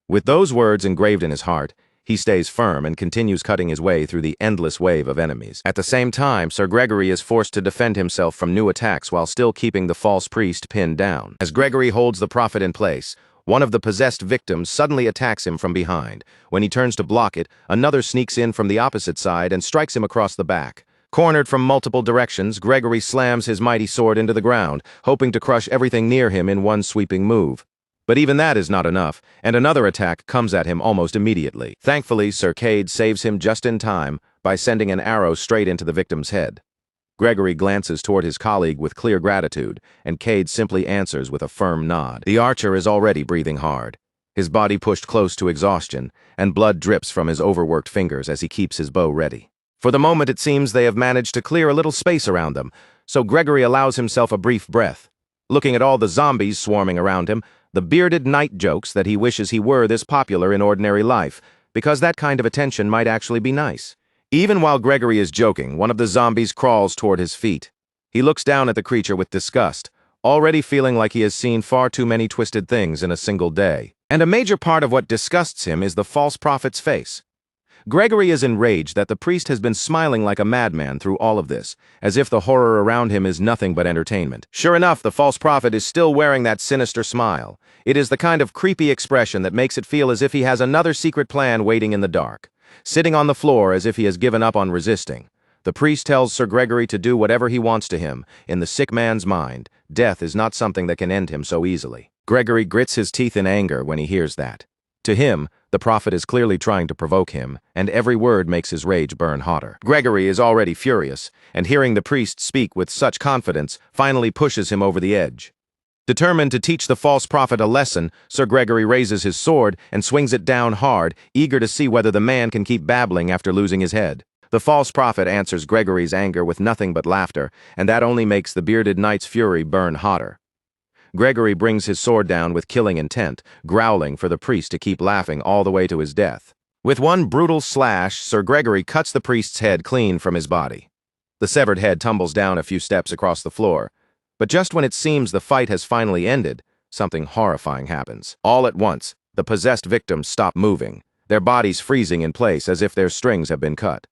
With those words engraved in his heart, he stays firm and continues cutting his way through the endless wave of enemies. At the same time, Sir Gregory is forced to defend himself from new attacks while still keeping the false priest pinned down. As Gregory holds the prophet in place, one of the possessed victims suddenly attacks him from behind. When he turns to block it, another sneaks in from the opposite side and strikes him across the back. Cornered from multiple directions, Gregory slams his mighty sword into the ground, hoping to crush everything near him in one sweeping move. But even that is not enough, and another attack comes at him almost immediately. Thankfully, Sir Cade saves him just in time by sending an arrow straight into the victim's head. Gregory glances toward his colleague with clear gratitude, and Cade simply answers with a firm nod. The archer is already breathing hard, his body pushed close to exhaustion, and blood drips from his overworked fingers as he keeps his bow ready. For the moment, it seems they have managed to clear a little space around them, so Gregory allows himself a brief breath. Looking at all the zombies swarming around him, the bearded knight jokes that he wishes he were this popular in ordinary life, because that kind of attention might actually be nice. Even while Gregory is joking, one of the zombies crawls toward his feet. He looks down at the creature with disgust, already feeling like he has seen far too many twisted things in a single day. And a major part of what disgusts him is the false prophet's face. Gregory is enraged that the priest has been smiling like a madman through all of this, as if the horror around him is nothing but entertainment. Sure enough, the false prophet is still wearing that sinister smile. It is the kind of creepy expression that makes it feel as if he has another secret plan waiting in the dark. Sitting on the floor as if he has given up on resisting, the priest tells Sir Gregory to do whatever he wants to him. In the sick man's mind, death is not something that can end him so easily. Gregory grits his teeth in anger when he hears that. To him, the prophet is clearly trying to provoke him, and every word makes his rage burn hotter. Gregory is already furious, and hearing the priest speak with such confidence finally pushes him over the edge. Determined to teach the false prophet a lesson, Sir Gregory raises his sword and swings it down hard, eager to see whether the man can keep babbling after losing his head. The false prophet answers Gregory's anger with nothing but laughter, and that only makes the bearded knight's fury burn hotter. Gregory brings his sword down with killing intent, growling for the priest to keep laughing all the way to his death. With one brutal slash, Sir Gregory cuts the priest's head clean from his body. The severed head tumbles down a few steps across the floor. But just when it seems the fight has finally ended, something horrifying happens. All at once, the possessed victims stop moving, their bodies freezing in place as if their strings have been cut.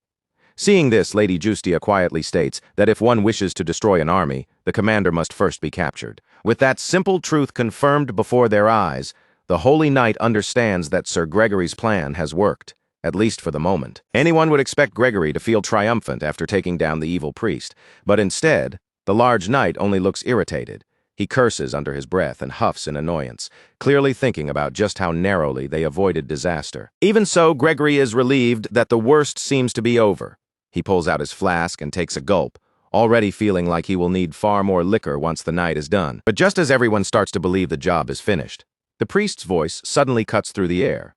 Seeing this, Lady Justia quietly states that if one wishes to destroy an army, the commander must first be captured. With that simple truth confirmed before their eyes, the Holy Knight understands that Sir Gregory's plan has worked, at least for the moment. Anyone would expect Gregory to feel triumphant after taking down the evil priest, but instead, the large knight only looks irritated. He curses under his breath and huffs in annoyance, clearly thinking about just how narrowly they avoided disaster. Even so, Gregory is relieved that the worst seems to be over. He pulls out his flask and takes a gulp, already feeling like he will need far more liquor once the night is done. But just as everyone starts to believe the job is finished, the priest's voice suddenly cuts through the air.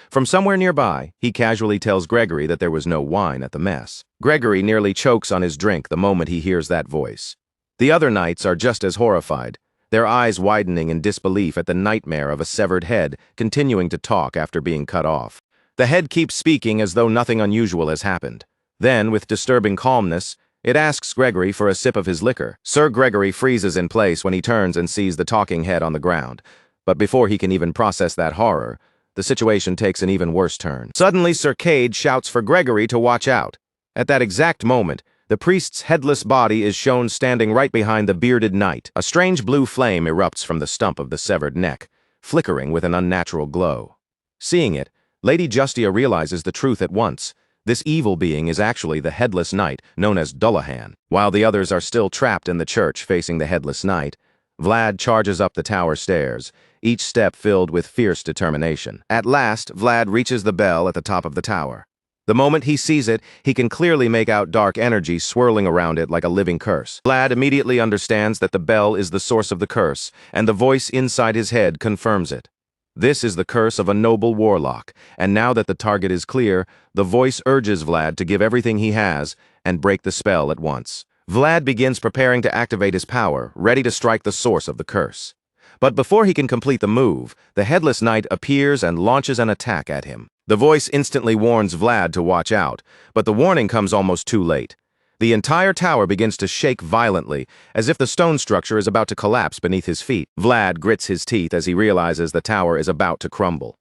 From somewhere nearby, he casually tells Gregory that there was no wine at the mess. Gregory nearly chokes on his drink the moment he hears that voice. The other knights are just as horrified, their eyes widening in disbelief at the nightmare of a severed head continuing to talk after being cut off. The head keeps speaking as though nothing unusual has happened. Then, with disturbing calmness, it asks Gregory for a sip of his liquor. Sir Gregory freezes in place when he turns and sees the talking head on the ground. But before he can even process that horror, the situation takes an even worse turn. Suddenly, Sir Cade shouts for Gregory to watch out. At that exact moment, the priest's headless body is shown standing right behind the bearded knight. A strange blue flame erupts from the stump of the severed neck, flickering with an unnatural glow. Seeing it, Lady Justia realizes the truth at once. This evil being is actually the headless knight, known as Dullahan. While the others are still trapped in the church facing the headless knight, Vlad charges up the tower stairs, each step filled with fierce determination. At last, Vlad reaches the bell at the top of the tower. The moment he sees it, he can clearly make out dark energy swirling around it like a living curse. Vlad immediately understands that the bell is the source of the curse, and the voice inside his head confirms it. This is the curse of a noble warlock, and now that the target is clear, the voice urges Vlad to give everything he has and break the spell at once. Vlad begins preparing to activate his power, ready to strike the source of the curse. But before he can complete the move, the headless knight appears and launches an attack at him. The voice instantly warns Vlad to watch out, but the warning comes almost too late. The entire tower begins to shake violently, as if the stone structure is about to collapse beneath his feet. Vlad grits his teeth as he realizes the tower is about to crumble.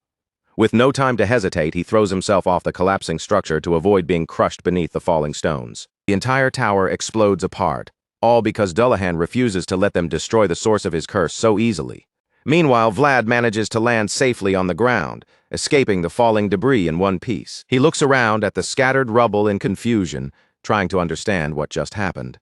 With no time to hesitate, he throws himself off the collapsing structure to avoid being crushed beneath the falling stones. The entire tower explodes apart, all because Dullahan refuses to let them destroy the source of his curse so easily. Meanwhile, Vlad manages to land safely on the ground, escaping the falling debris in one piece. He looks around at the scattered rubble in confusion, trying to understand what just happened.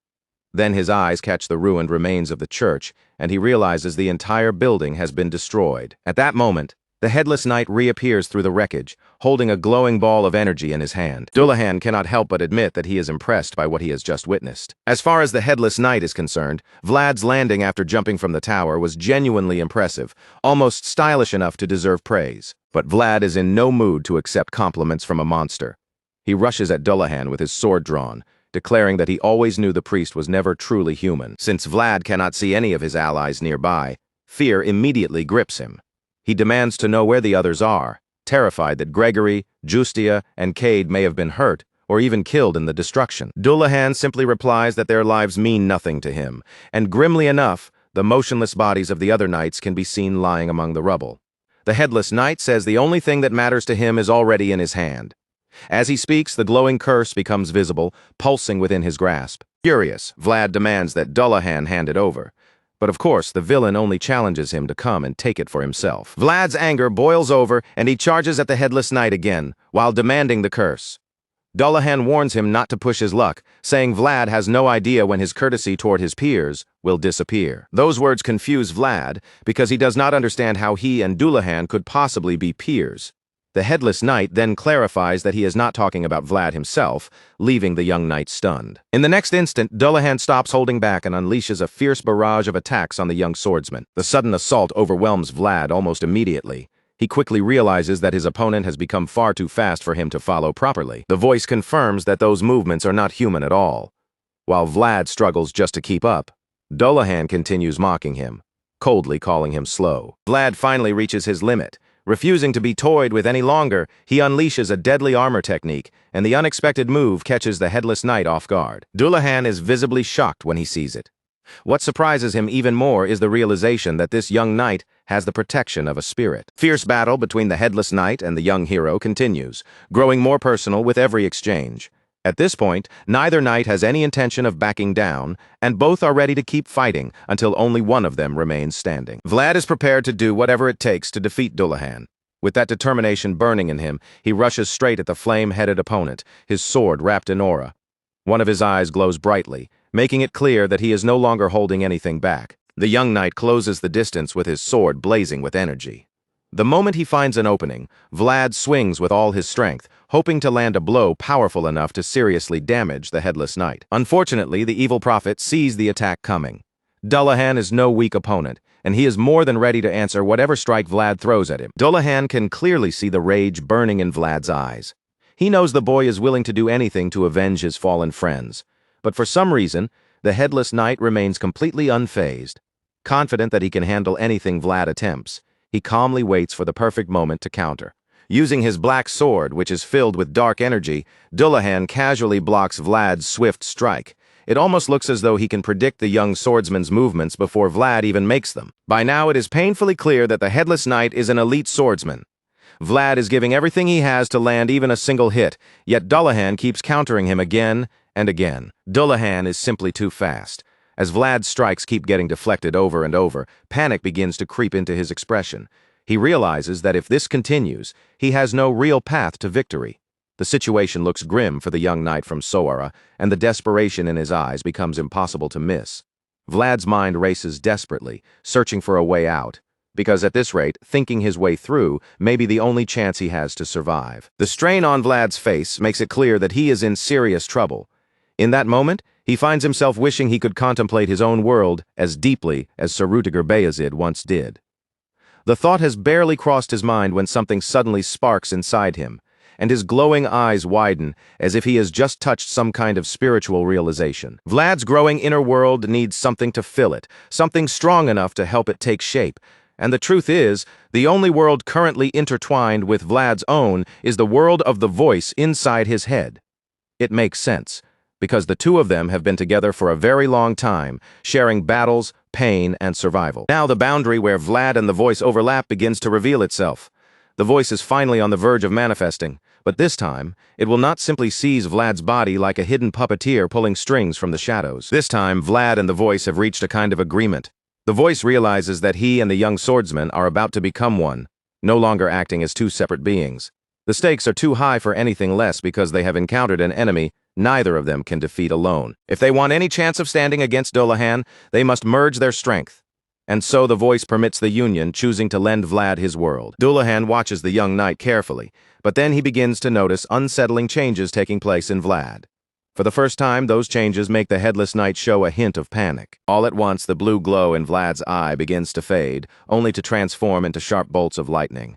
Then his eyes catch the ruined remains of the church, and he realizes the entire building has been destroyed. At that moment, The headless knight reappears through the wreckage, holding a glowing ball of energy in his hand. Dullahan cannot help but admit that he is impressed by what he has just witnessed. As far as the headless knight is concerned, Vlad's landing after jumping from the tower was genuinely impressive, almost stylish enough to deserve praise. But Vlad is in no mood to accept compliments from a monster. He rushes at Dullahan with his sword drawn, declaring that he always knew the priest was never truly human. Since Vlad cannot see any of his allies nearby, fear immediately grips him. He demands to know where the others are, terrified that Gregory, Justia, and Cade may have been hurt or even killed in the destruction. Dullahan simply replies that their lives mean nothing to him, and grimly enough, the motionless bodies of the other knights can be seen lying among the rubble. The headless knight says the only thing that matters to him is already in his hand. As he speaks, the glowing curse becomes visible, pulsing within his grasp. Furious, Vlad demands that Dullahan hand it over. But of course, the villain only challenges him to come and take it for himself. Vlad's anger boils over, and he charges at the headless knight again, while demanding the curse. Dullahan warns him not to push his luck, saying Vlad has no idea when his courtesy toward his peers will disappear. Those words confuse Vlad, because he does not understand how he and Dullahan could possibly be peers. The headless knight then clarifies that he is not talking about Vlad himself, leaving the young knight stunned. In the next instant, Dullahan stops holding back and unleashes a fierce barrage of attacks on the young swordsman. The sudden assault overwhelms Vlad almost immediately. He quickly realizes that his opponent has become far too fast for him to follow properly. The voice confirms that those movements are not human at all. While Vlad struggles just to keep up, Dullahan continues mocking him, coldly calling him slow. Vlad finally reaches his limit. Refusing to be toyed with any longer, he unleashes a deadly armor technique, and the unexpected move catches the headless knight off guard. Dullahan is visibly shocked when he sees it. What surprises him even more is the realization that this young knight has the protection of a spirit. Fierce battle between the headless knight and the young hero continues, growing more personal with every exchange. At this point, neither knight has any intention of backing down, and both are ready to keep fighting until only one of them remains standing. Vlad is prepared to do whatever it takes to defeat Dullahan. With that determination burning in him, he rushes straight at the flame-headed opponent, his sword wrapped in aura. One of his eyes glows brightly, making it clear that he is no longer holding anything back. The young knight closes the distance with his sword blazing with energy. The moment he finds an opening, Vlad swings with all his strength, hoping to land a blow powerful enough to seriously damage the headless knight. Unfortunately, the evil prophet sees the attack coming. Dullahan is no weak opponent, and he is more than ready to answer whatever strike Vlad throws at him. Dullahan can clearly see the rage burning in Vlad's eyes. He knows the boy is willing to do anything to avenge his fallen friends. But for some reason, the headless knight remains completely unfazed. Confident that he can handle anything Vlad attempts, he calmly waits for the perfect moment to counter. Using his black sword, which is filled with dark energy, Dullahan casually blocks Vlad's swift strike. It almost looks as though he can predict the young swordsman's movements before Vlad even makes them. By now, it is painfully clear that the headless knight is an elite swordsman. Vlad is giving everything he has to land even a single hit, yet Dullahan keeps countering him again and again. Dullahan is simply too fast. As Vlad's strikes keep getting deflected over and over, panic begins to creep into his expression. He realizes that if this continues, he has no real path to victory. The situation looks grim for the young knight from Soara, and the desperation in his eyes becomes impossible to miss. Vlad's mind races desperately, searching for a way out, because at this rate, thinking his way through may be the only chance he has to survive. The strain on Vlad's face makes it clear that he is in serious trouble. In that moment, he finds himself wishing he could contemplate his own world as deeply as Sir Rutiger Bayezid once did. The thought has barely crossed his mind when something suddenly sparks inside him, and his glowing eyes widen as if he has just touched some kind of spiritual realization. Vlad's growing inner world needs something to fill it, something strong enough to help it take shape. And the truth is, the only world currently intertwined with Vlad's own is the world of the voice inside his head. It makes sense, because the two of them have been together for a very long time, sharing battles, pain, and survival. Now the boundary where Vlad and the voice overlap begins to reveal itself. The voice is finally on the verge of manifesting, but this time, it will not simply seize Vlad's body like a hidden puppeteer pulling strings from the shadows. This time, Vlad and the voice have reached a kind of agreement. The voice realizes that he and the young swordsman are about to become one, no longer acting as two separate beings. The stakes are too high for anything less because they have encountered an enemy neither of them can defeat alone. If they want any chance of standing against Dullahan, they must merge their strength. And so the voice permits the union, choosing to lend Vlad his world. Dullahan watches the young knight carefully, but then he begins to notice unsettling changes taking place in Vlad. For the first time, those changes make the headless knight show a hint of panic. All at once, the blue glow in Vlad's eye begins to fade, only to transform into sharp bolts of lightning.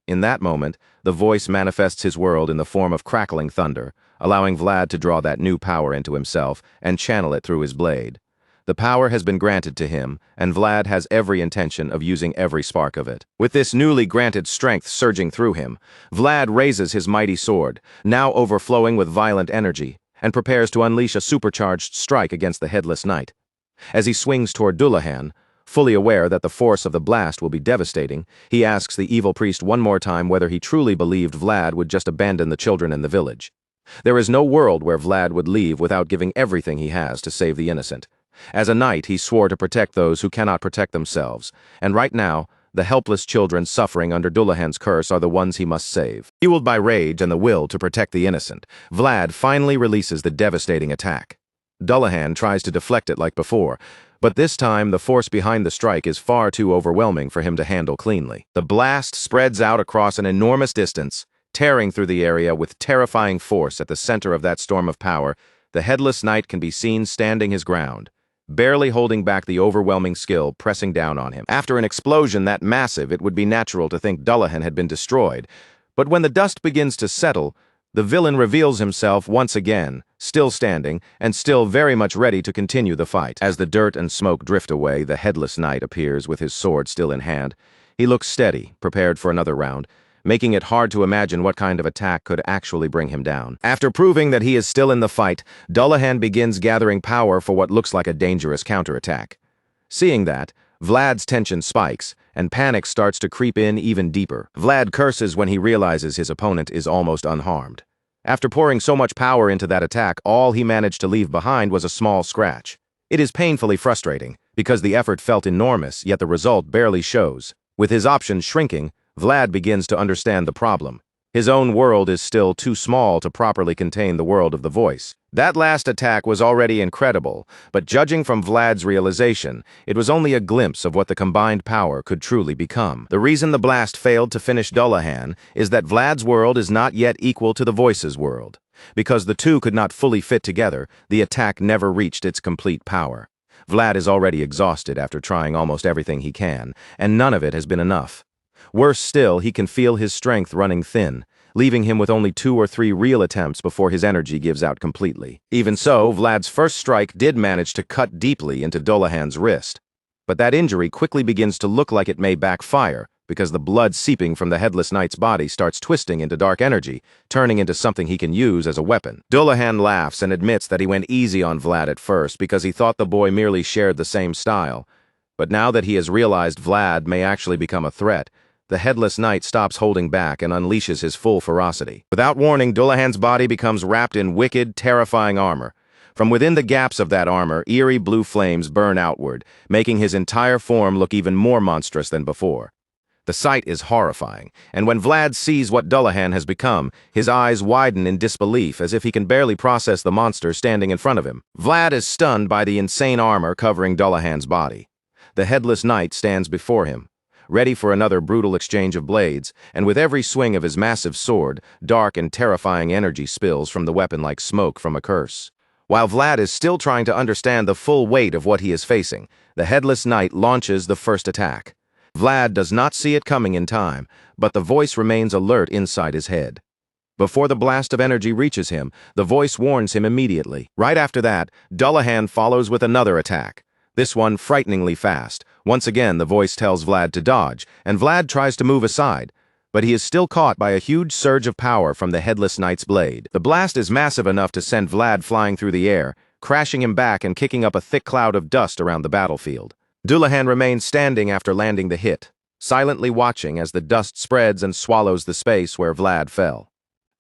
In that moment, the voice manifests his world in the form of crackling thunder, allowing Vlad to draw that new power into himself and channel it through his blade. The power has been granted to him, and Vlad has every intention of using every spark of it. With this newly granted strength surging through him, Vlad raises his mighty sword, now overflowing with violent energy, and prepares to unleash a supercharged strike against the headless knight. As he swings toward Dullahan, fully aware that the force of the blast will be devastating, he asks the evil priest one more time whether he truly believed Vlad would just abandon the children in the village. There is no world where Vlad would leave without giving everything he has to save the innocent. As a knight, he swore to protect those who cannot protect themselves, and right now, the helpless children suffering under Dullahan's curse are the ones he must save. Fueled by rage and the will to protect the innocent, Vlad finally releases the devastating attack. Dullahan tries to deflect it like before, but this time the force behind the strike is far too overwhelming for him to handle cleanly. The blast spreads out across an enormous distance, tearing through the area with terrifying force. At the center of that storm of power, the headless knight can be seen standing his ground, barely holding back the overwhelming skill pressing down on him. After an explosion that massive, it would be natural to think Dullahan had been destroyed, but when the dust begins to settle, the villain reveals himself once again, still standing, and still very much ready to continue the fight. As the dirt and smoke drift away, the headless knight appears with his sword still in hand. He looks steady, prepared for another round, making it hard to imagine what kind of attack could actually bring him down. After proving that he is still in the fight, Dullahan begins gathering power for what looks like a dangerous counterattack. Seeing that, Vlad's tension spikes, and panic starts to creep in even deeper. Vlad curses when he realizes his opponent is almost unharmed. After pouring so much power into that attack, all he managed to leave behind was a small scratch. It is painfully frustrating, because the effort felt enormous, yet the result barely shows. With his options shrinking, Vlad begins to understand the problem. His own world is still too small to properly contain the world of the voice. That last attack was already incredible, but judging from Vlad's realization, it was only a glimpse of what the combined power could truly become. The reason the blast failed to finish Dullahan is that Vlad's world is not yet equal to the voice's world. Because the two could not fully fit together, the attack never reached its complete power. Vlad is already exhausted after trying almost everything he can, and none of it has been enough. Worse still, he can feel his strength running thin, leaving him with only 2 or 3 real attempts before his energy gives out completely. Even so, Vlad's first strike did manage to cut deeply into Dullahan's wrist. But that injury quickly begins to look like it may backfire, because the blood seeping from the headless knight's body starts twisting into dark energy, turning into something he can use as a weapon. Dullahan laughs and admits that he went easy on Vlad at first because he thought the boy merely shared the same style. But now that he has realized Vlad may actually become a threat, the headless knight stops holding back and unleashes his full ferocity. Without warning, Dullahan's body becomes wrapped in wicked, terrifying armor. From within the gaps of that armor, eerie blue flames burn outward, making his entire form look even more monstrous than before. The sight is horrifying, and when Vlad sees what Dullahan has become, his eyes widen in disbelief as if he can barely process the monster standing in front of him. Vlad is stunned by the insane armor covering Dullahan's body. The headless knight stands before him, ready for another brutal exchange of blades, and with every swing of his massive sword, dark and terrifying energy spills from the weapon like smoke from a curse. While Vlad is still trying to understand the full weight of what he is facing, the headless knight launches the first attack. Vlad does not see it coming in time, but the voice remains alert inside his head. Before the blast of energy reaches him, the voice warns him immediately. Right after that, Dullahan follows with another attack. This one frighteningly fast. Once again, the voice tells Vlad to dodge, and Vlad tries to move aside, but he is still caught by a huge surge of power from the headless knight's blade. The blast is massive enough to send Vlad flying through the air, crashing him back and kicking up a thick cloud of dust around the battlefield. Dullahan remains standing after landing the hit, silently watching as the dust spreads and swallows the space where Vlad fell.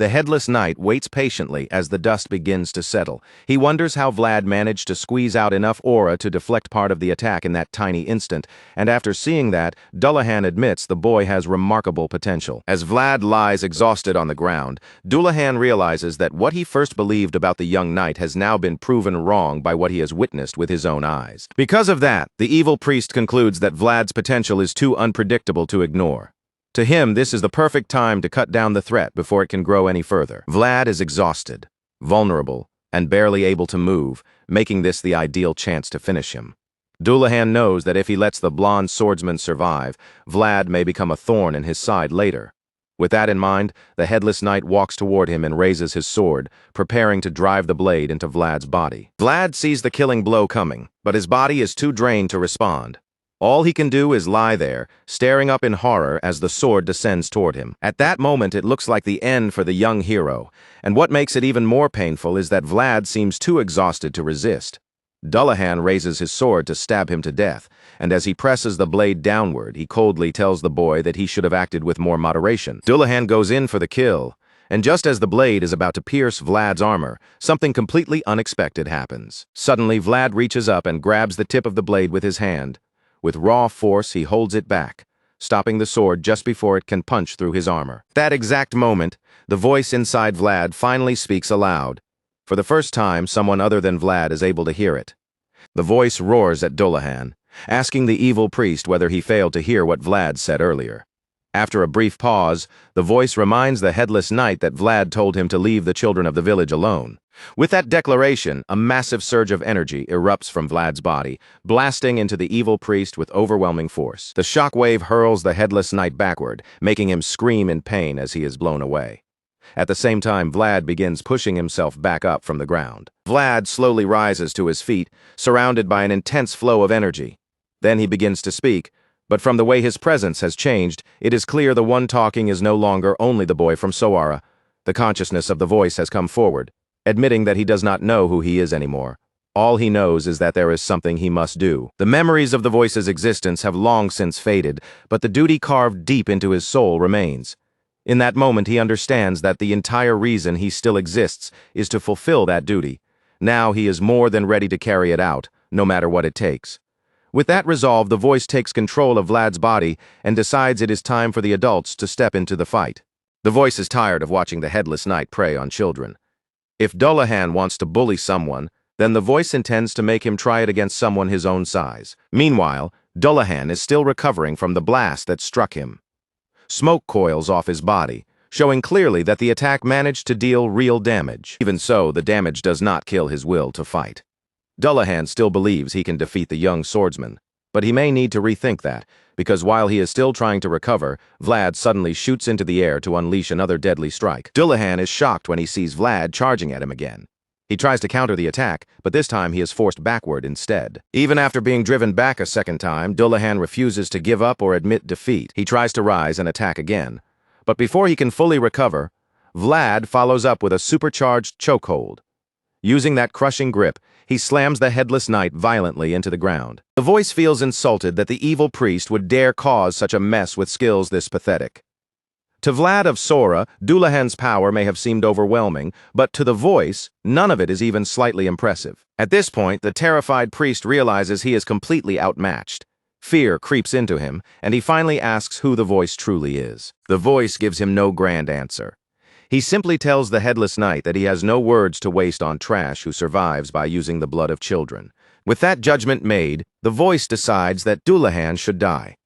The headless knight waits patiently as the dust begins to settle. He wonders how Vlad managed to squeeze out enough aura to deflect part of the attack in that tiny instant, and after seeing that, Dullahan admits the boy has remarkable potential. As Vlad lies exhausted on the ground, Dullahan realizes that what he first believed about the young knight has now been proven wrong by what he has witnessed with his own eyes. Because of that, the evil priest concludes that Vlad's potential is too unpredictable to ignore. To him, this is the perfect time to cut down the threat before it can grow any further. Vlad is exhausted, vulnerable, and barely able to move, making this the ideal chance to finish him. Dullahan knows that if he lets the blonde swordsman survive, Vlad may become a thorn in his side later. With that in mind, the headless knight walks toward him and raises his sword, preparing to drive the blade into Vlad's body. Vlad sees the killing blow coming, but his body is too drained to respond. All he can do is lie there, staring up in horror as the sword descends toward him. At that moment, it looks like the end for the young hero, and what makes it even more painful is that Vlad seems too exhausted to resist. Dullahan raises his sword to stab him to death, and as he presses the blade downward, he coldly tells the boy that he should have acted with more moderation. Dullahan goes in for the kill, and just as the blade is about to pierce Vlad's armor, something completely unexpected happens. Suddenly, Vlad reaches up and grabs the tip of the blade with his hand. With raw force, he holds it back, stopping the sword just before it can punch through his armor. At that exact moment, the voice inside Vlad finally speaks aloud. For the first time, someone other than Vlad is able to hear it. The voice roars at Dullahan, asking the evil priest whether he failed to hear what Vlad said earlier. After a brief pause, the voice reminds the headless knight that Vlad told him to leave the children of the village alone. With that declaration, a massive surge of energy erupts from Vlad's body, blasting into the evil priest with overwhelming force. The shockwave hurls the headless knight backward, making him scream in pain as he is blown away. At the same time, Vlad begins pushing himself back up from the ground. Vlad slowly rises to his feet, surrounded by an intense flow of energy. Then he begins to speak, but from the way his presence has changed, it is clear the one talking is no longer only the boy from Soara. The consciousness of the voice has come forward, admitting that he does not know who he is anymore. All he knows is that there is something he must do. The memories of the voice's existence have long since faded, but the duty carved deep into his soul remains. In that moment, he understands that the entire reason he still exists is to fulfill that duty. Now he is more than ready to carry it out, no matter what it takes. With that resolve, the voice takes control of Vlad's body and decides it is time for the adults to step into the fight. The voice is tired of watching the headless knight prey on children. If Dullahan wants to bully someone, then the voice intends to make him try it against someone his own size. Meanwhile, Dullahan is still recovering from the blast that struck him. Smoke coils off his body, showing clearly that the attack managed to deal real damage. Even so, the damage does not kill his will to fight. Dullahan still believes he can defeat the young swordsman, but he may need to rethink that, because while he is still trying to recover, Vlad suddenly shoots into the air to unleash another deadly strike. Dullahan is shocked when he sees Vlad charging at him again. He tries to counter the attack, but this time he is forced backward instead. Even after being driven back a second time, Dullahan refuses to give up or admit defeat. He tries to rise and attack again. But before he can fully recover, Vlad follows up with a supercharged chokehold. Using that crushing grip, he slams the headless knight violently into the ground. The voice feels insulted that the evil priest would dare cause such a mess with skills this pathetic. To Vlad of Sora, Dullahan's power may have seemed overwhelming, but to the voice, none of it is even slightly impressive. At this point, the terrified priest realizes he is completely outmatched. Fear creeps into him, and he finally asks who the voice truly is. The voice gives him no grand answer. He simply tells the headless knight that he has no words to waste on trash who survives by using the blood of children. With that judgment made, the voice decides that Dullahan should die.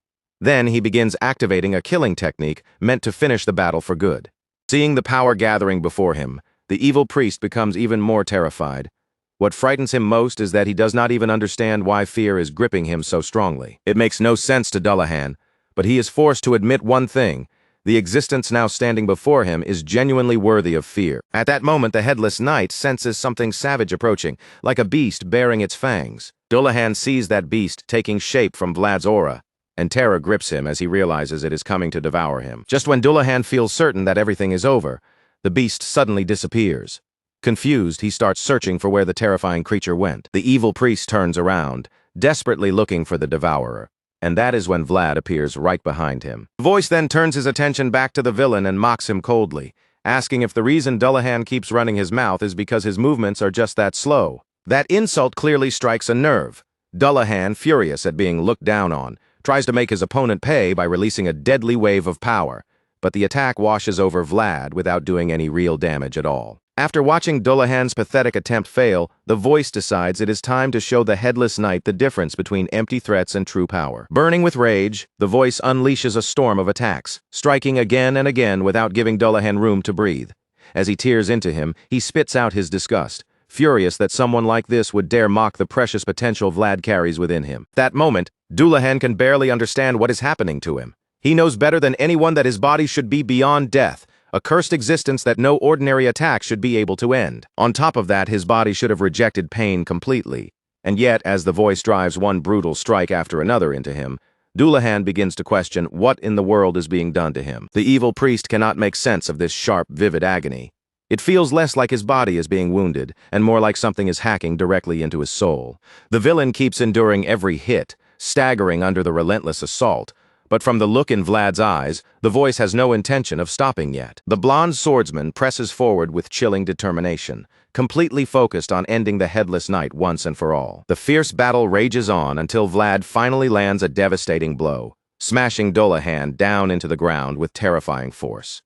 Then he begins activating a killing technique meant to finish the battle for good. Seeing the power gathering before him, the evil priest becomes even more terrified. What frightens him most is that he does not even understand why fear is gripping him so strongly. It makes no sense to Dullahan, but he is forced to admit one thing. The existence now standing before him is genuinely worthy of fear. At that moment, the headless knight senses something savage approaching, like a beast baring its fangs. Dullahan sees that beast taking shape from Vlad's aura, and terror grips him as he realizes it is coming to devour him. Just when Dullahan feels certain that everything is over, the beast suddenly disappears. Confused, he starts searching for where the terrifying creature went. The evil priest turns around, desperately looking for the devourer. And that is when Vlad appears right behind him. The voice then turns his attention back to the villain and mocks him coldly, asking if the reason Dullahan keeps running his mouth is because his movements are just that slow. That insult clearly strikes a nerve. Dullahan, furious at being looked down on, tries to make his opponent pay by releasing a deadly wave of power, but the attack washes over Vlad without doing any real damage at all. After watching Dullahan's pathetic attempt fail, the voice decides it is time to show the headless knight the difference between empty threats and true power. Burning with rage, the voice unleashes a storm of attacks, striking again and again without giving Dullahan room to breathe. As he tears into him, he spits out his disgust, furious that someone like this would dare mock the precious potential Vlad carries within him. That moment, Dullahan can barely understand what is happening to him. He knows better than anyone that his body should be beyond death, a cursed existence that no ordinary attack should be able to end. On top of that, his body should have rejected pain completely. And yet, as the voice drives one brutal strike after another into him, Dullahan begins to question what in the world is being done to him. The evil priest cannot make sense of this sharp, vivid agony. It feels less like his body is being wounded, and more like something is hacking directly into his soul. The villain keeps enduring every hit, staggering under the relentless assault, but from the look in Vlad's eyes, the voice has no intention of stopping yet. The blonde swordsman presses forward with chilling determination, completely focused on ending the headless knight once and for all. The fierce battle rages on until Vlad finally lands a devastating blow, smashing Dullahan down into the ground with terrifying force.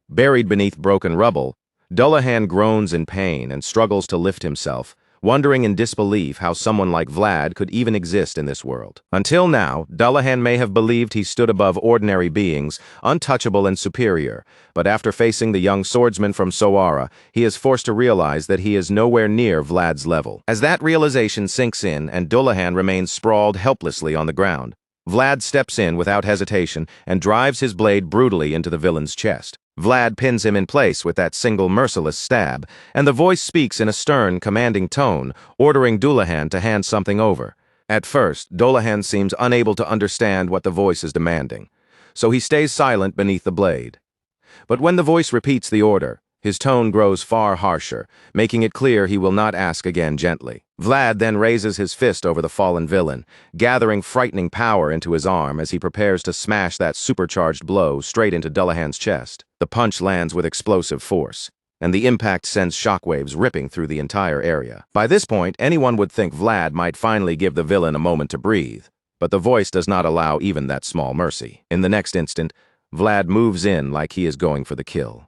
Buried beneath broken rubble, Dullahan groans in pain and struggles to lift himself, wondering in disbelief how someone like Vlad could even exist in this world. Until now, Dullahan may have believed he stood above ordinary beings, untouchable and superior, but after facing the young swordsman from Soara, he is forced to realize that he is nowhere near Vlad's level. As that realization sinks in and Dullahan remains sprawled helplessly on the ground, Vlad steps in without hesitation and drives his blade brutally into the villain's chest. Vlad pins him in place with that single merciless stab, and the voice speaks in a stern, commanding tone, ordering Dullahan to hand something over. At first, Dullahan seems unable to understand what the voice is demanding, so he stays silent beneath the blade. But when the voice repeats the order, his tone grows far harsher, making it clear he will not ask again gently. Vlad then raises his fist over the fallen villain, gathering frightening power into his arm as he prepares to smash that supercharged blow straight into Dullahan's chest. The punch lands with explosive force, and the impact sends shockwaves ripping through the entire area. By this point, anyone would think Vlad might finally give the villain a moment to breathe, but the voice does not allow even that small mercy. In the next instant, Vlad moves in like he is going for the kill.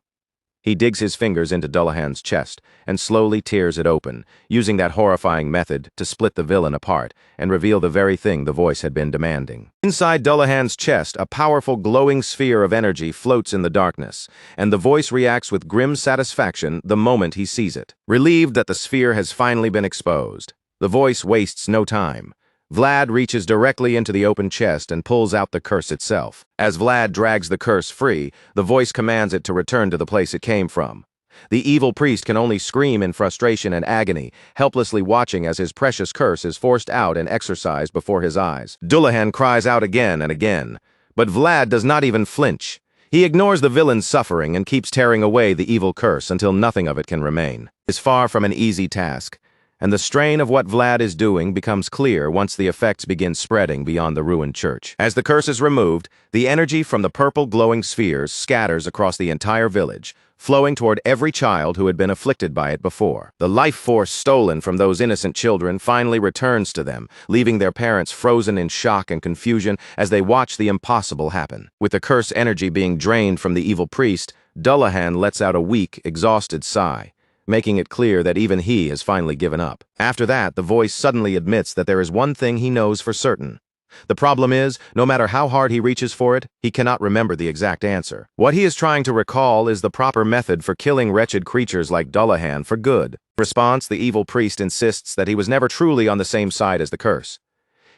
He digs his fingers into Dullahan's chest and slowly tears it open, using that horrifying method to split the villain apart and reveal the very thing the voice had been demanding. Inside Dullahan's chest, a powerful glowing sphere of energy floats in the darkness, and the voice reacts with grim satisfaction the moment he sees it. Relieved that the sphere has finally been exposed, the voice wastes no time. Vlad reaches directly into the open chest and pulls out the curse itself. As Vlad drags the curse free, the voice commands it to return to the place it came from. The evil priest can only scream in frustration and agony, helplessly watching as his precious curse is forced out and exorcised before his eyes. Dullahan cries out again and again, but Vlad does not even flinch. He ignores the villain's suffering and keeps tearing away the evil curse until nothing of it can remain. It is far from an easy task, and the strain of what Vlad is doing becomes clear once the effects begin spreading beyond the ruined church. As the curse is removed, the energy from the purple glowing spheres scatters across the entire village, flowing toward every child who had been afflicted by it before. The life force stolen from those innocent children finally returns to them, leaving their parents frozen in shock and confusion as they watch the impossible happen. With the curse energy being drained from the evil priest, Dullahan lets out a weak, exhausted sigh, making it clear that even he has finally given up. After that, the voice suddenly admits that there is one thing he knows for certain. The problem is, no matter how hard he reaches for it, he cannot remember the exact answer. What he is trying to recall is the proper method for killing wretched creatures like Dullahan for good. In response, the evil priest insists that he was never truly on the same side as the curse.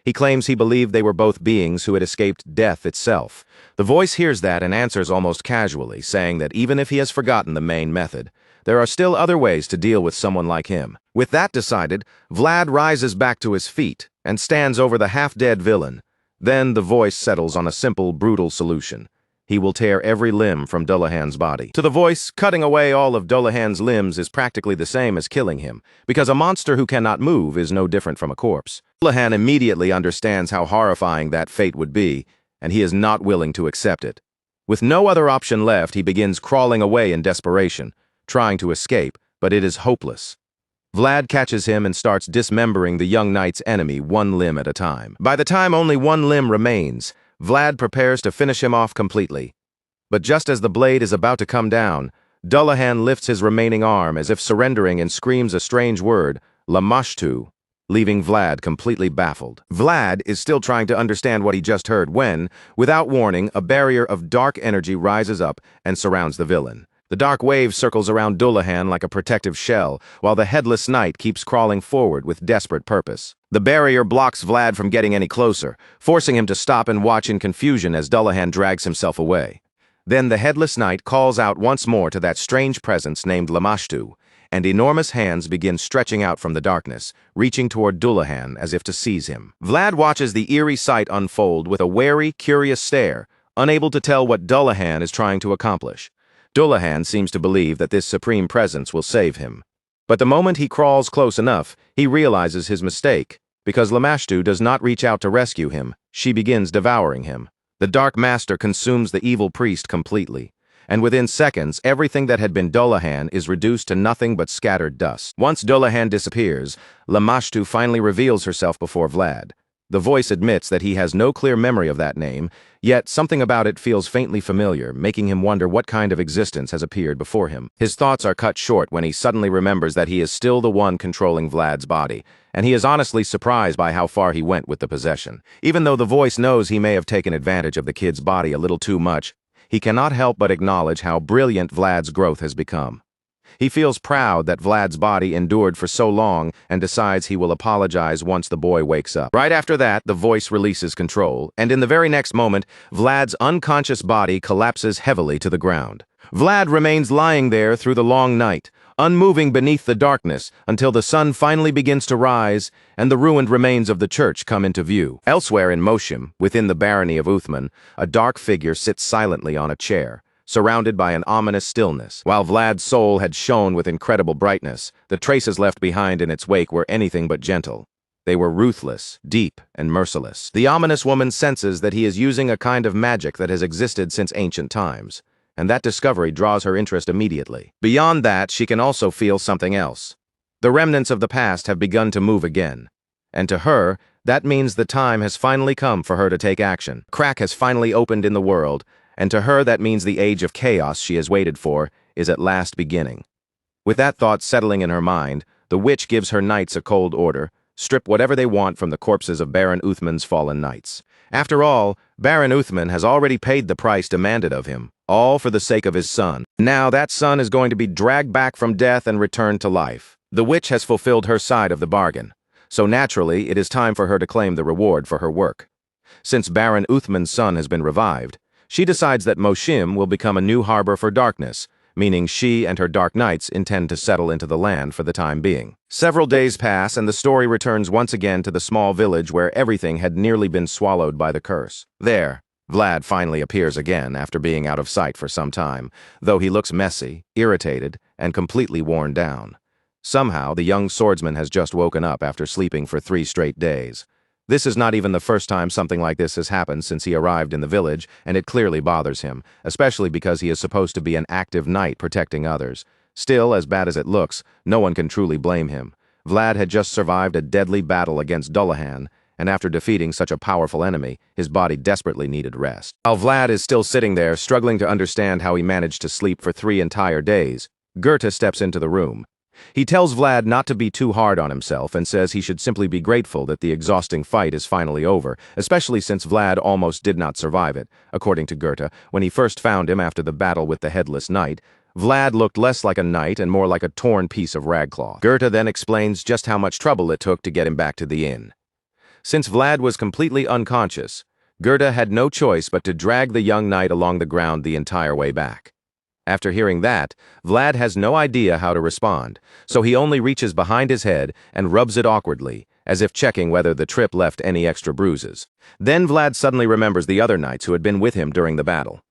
He claims he believed they were both beings who had escaped death itself. The voice hears that and answers almost casually, saying that even if he has forgotten the main method, there are still other ways to deal with someone like him. With that decided, Vlad rises back to his feet and stands over the half-dead villain. Then the voice settles on a simple, brutal solution. He will tear every limb from Dullahan's body. To the voice, cutting away all of Dullahan's limbs is practically the same as killing him, because a monster who cannot move is no different from a corpse. Dullahan immediately understands how horrifying that fate would be, and he is not willing to accept it. With no other option left, he begins crawling away in desperation, trying to escape, but it is hopeless. Vlad catches him and starts dismembering the young knight's enemy one limb at a time. By the time only one limb remains, Vlad prepares to finish him off completely. But just as the blade is about to come down, Dullahan lifts his remaining arm as if surrendering and screams a strange word, Lamashtu, leaving Vlad completely baffled. Vlad is still trying to understand what he just heard when, without warning, a barrier of dark energy rises up and surrounds the villain. The dark wave circles around Dullahan like a protective shell, while the headless knight keeps crawling forward with desperate purpose. The barrier blocks Vlad from getting any closer, forcing him to stop and watch in confusion as Dullahan drags himself away. Then the headless knight calls out once more to that strange presence named Lamashtu, and enormous hands begin stretching out from the darkness, reaching toward Dullahan as if to seize him. Vlad watches the eerie sight unfold with a wary, curious stare, unable to tell what Dullahan is trying to accomplish. Dullahan seems to believe that this supreme presence will save him. But the moment he crawls close enough, he realizes his mistake. Because Lamashtu does not reach out to rescue him, she begins devouring him. The Dark Master consumes the evil priest completely, and within seconds, everything that had been Dullahan is reduced to nothing but scattered dust. Once Dullahan disappears, Lamashtu finally reveals herself before Vlad. The voice admits that he has no clear memory of that name, yet something about it feels faintly familiar, making him wonder what kind of existence has appeared before him. His thoughts are cut short when he suddenly remembers that he is still the one controlling Vlad's body, and he is honestly surprised by how far he went with the possession. Even though the voice knows he may have taken advantage of the kid's body a little too much, he cannot help but acknowledge how brilliant Vlad's growth has become. He feels proud that Vlad's body endured for so long and decides he will apologize once the boy wakes up. Right after that, the voice releases control, and in the very next moment, Vlad's unconscious body collapses heavily to the ground. Vlad remains lying there through the long night, unmoving beneath the darkness until the sun finally begins to rise and the ruined remains of the church come into view. Elsewhere in Moshim, within the barony of Uthman, a dark figure sits silently on a chair, surrounded by an ominous stillness. While Vlad's soul had shone with incredible brightness, the traces left behind in its wake were anything but gentle. They were ruthless, deep, and merciless. The ominous woman senses that he is using a kind of magic that has existed since ancient times, and that discovery draws her interest immediately. Beyond that, she can also feel something else. The remnants of the past have begun to move again, and to her, that means the time has finally come for her to take action. Crack has finally opened in the world, and to her that means the age of chaos she has waited for is at last beginning. With that thought settling in her mind, the witch gives her knights a cold order: strip whatever they want from the corpses of Baron Uthman's fallen knights. After all, Baron Uthman has already paid the price demanded of him, all for the sake of his son. Now that son is going to be dragged back from death and returned to life. The witch has fulfilled her side of the bargain, so naturally it is time for her to claim the reward for her work. Since Baron Uthman's son has been revived, she decides that Moshim will become a new harbor for darkness, meaning she and her dark knights intend to settle into the land for the time being. Several days pass and the story returns once again to the small village where everything had nearly been swallowed by the curse. There, Vlad finally appears again after being out of sight for some time, though he looks messy, irritated, and completely worn down. Somehow, the young swordsman has just woken up after sleeping for 3 straight days. This is not even the first time something like this has happened since he arrived in the village, and it clearly bothers him, especially because he is supposed to be an active knight protecting others. Still, as bad as it looks, no one can truly blame him. Vlad had just survived a deadly battle against Dullahan, and after defeating such a powerful enemy, his body desperately needed rest. While Vlad is still sitting there, struggling to understand how he managed to sleep for 3 entire days, Goethe steps into the room. He tells Vlad not to be too hard on himself and says he should simply be grateful that the exhausting fight is finally over, especially since Vlad almost did not survive it. According to Goethe, when he first found him after the battle with the headless knight, Vlad looked less like a knight and more like a torn piece of ragcloth. Goethe then explains just how much trouble it took to get him back to the inn. Since Vlad was completely unconscious, Goethe had no choice but to drag the young knight along the ground the entire way back. After hearing that, Vlad has no idea how to respond, so he only reaches behind his head and rubs it awkwardly, as if checking whether the trip left any extra bruises. Then Vlad suddenly remembers the other knights who had been with him during the battle.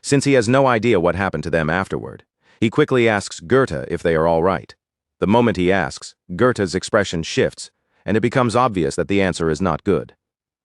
Since he has no idea what happened to them afterward, he quickly asks Goethe if they are all right. The moment he asks, Goethe's expression shifts, and it becomes obvious that the answer is not good.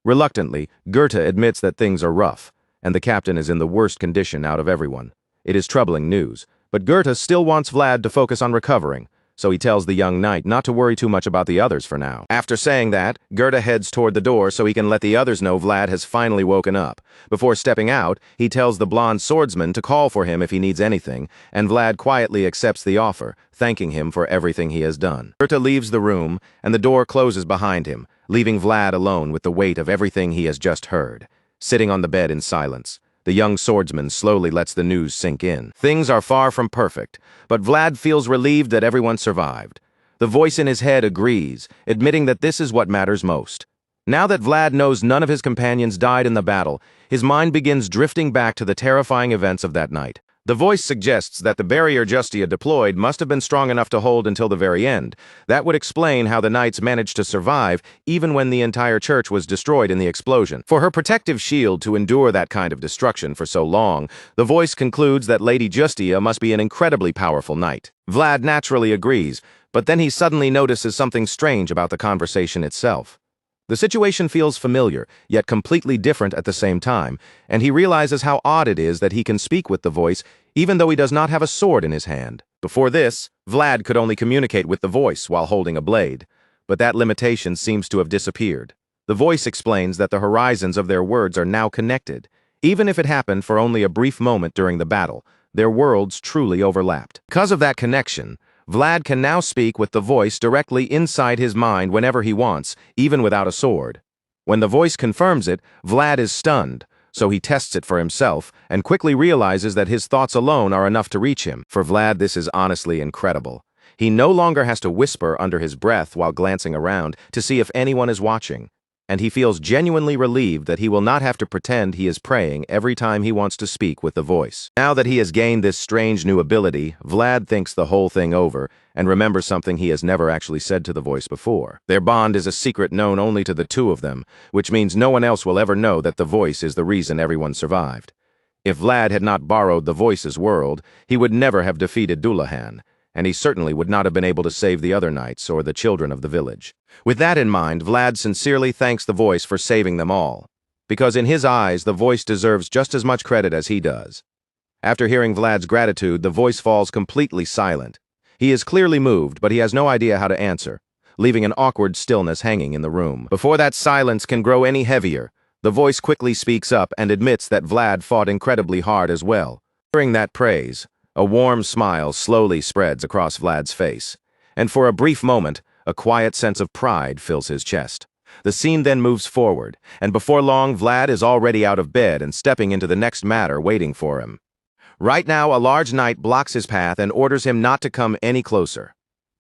Reluctantly, Goethe admits that things are rough, and the captain is in the worst condition out of everyone. It is troubling news, but Goethe still wants Vlad to focus on recovering, so he tells the young knight not to worry too much about the others for now. After saying that, Goethe heads toward the door so he can let the others know Vlad has finally woken up. Before stepping out, he tells the blonde swordsman to call for him if he needs anything, and Vlad quietly accepts the offer, thanking him for everything he has done. Goethe leaves the room, and the door closes behind him, leaving Vlad alone with the weight of everything he has just heard. Sitting on the bed in silence, the young swordsman slowly lets the news sink in. Things are far from perfect, but Vlad feels relieved that everyone survived. The voice in his head agrees, admitting that this is what matters most. Now that Vlad knows none of his companions died in the battle, his mind begins drifting back to the terrifying events of that night. The voice suggests that the barrier Justia deployed must have been strong enough to hold until the very end. That would explain how the knights managed to survive, even when the entire church was destroyed in the explosion. For her protective shield to endure that kind of destruction for so long, the voice concludes that Lady Justia must be an incredibly powerful knight. Vlad naturally agrees, but then he suddenly notices something strange about the conversation itself. The situation feels familiar, yet completely different at the same time, and he realizes how odd it is that he can speak with the voice even though he does not have a sword in his hand. Before this, Vlad could only communicate with the voice while holding a blade, but that limitation seems to have disappeared. The voice explains that the horizons of their words are now connected. Even if it happened for only a brief moment during the battle, their worlds truly overlapped. Because of that connection, Vlad can now speak with the voice directly inside his mind whenever he wants, even without a sword. When the voice confirms it, Vlad is stunned, so he tests it for himself and quickly realizes that his thoughts alone are enough to reach him. For Vlad, this is honestly incredible. He no longer has to whisper under his breath while glancing around to see if anyone is watching, and he feels genuinely relieved that he will not have to pretend he is praying every time he wants to speak with the voice. Now that he has gained this strange new ability, Vlad thinks the whole thing over and remembers something he has never actually said to the voice before. Their bond is a secret known only to the two of them, which means no one else will ever know that the voice is the reason everyone survived. If Vlad had not borrowed the voice's world, he would never have defeated Dullahan, and he certainly would not have been able to save the other knights or the children of the village. With that in mind, Vlad sincerely thanks the voice for saving them all, because in his eyes, the voice deserves just as much credit as he does. After hearing Vlad's gratitude, the voice falls completely silent. He is clearly moved, but he has no idea how to answer, leaving an awkward stillness hanging in the room. Before that silence can grow any heavier, the voice quickly speaks up and admits that Vlad fought incredibly hard as well. Hearing that praise, a warm smile slowly spreads across Vlad's face, and for a brief moment, a quiet sense of pride fills his chest. The scene then moves forward, and before long, Vlad is already out of bed and stepping into the next matter waiting for him. Right now, a large knight blocks his path and orders him not to come any closer.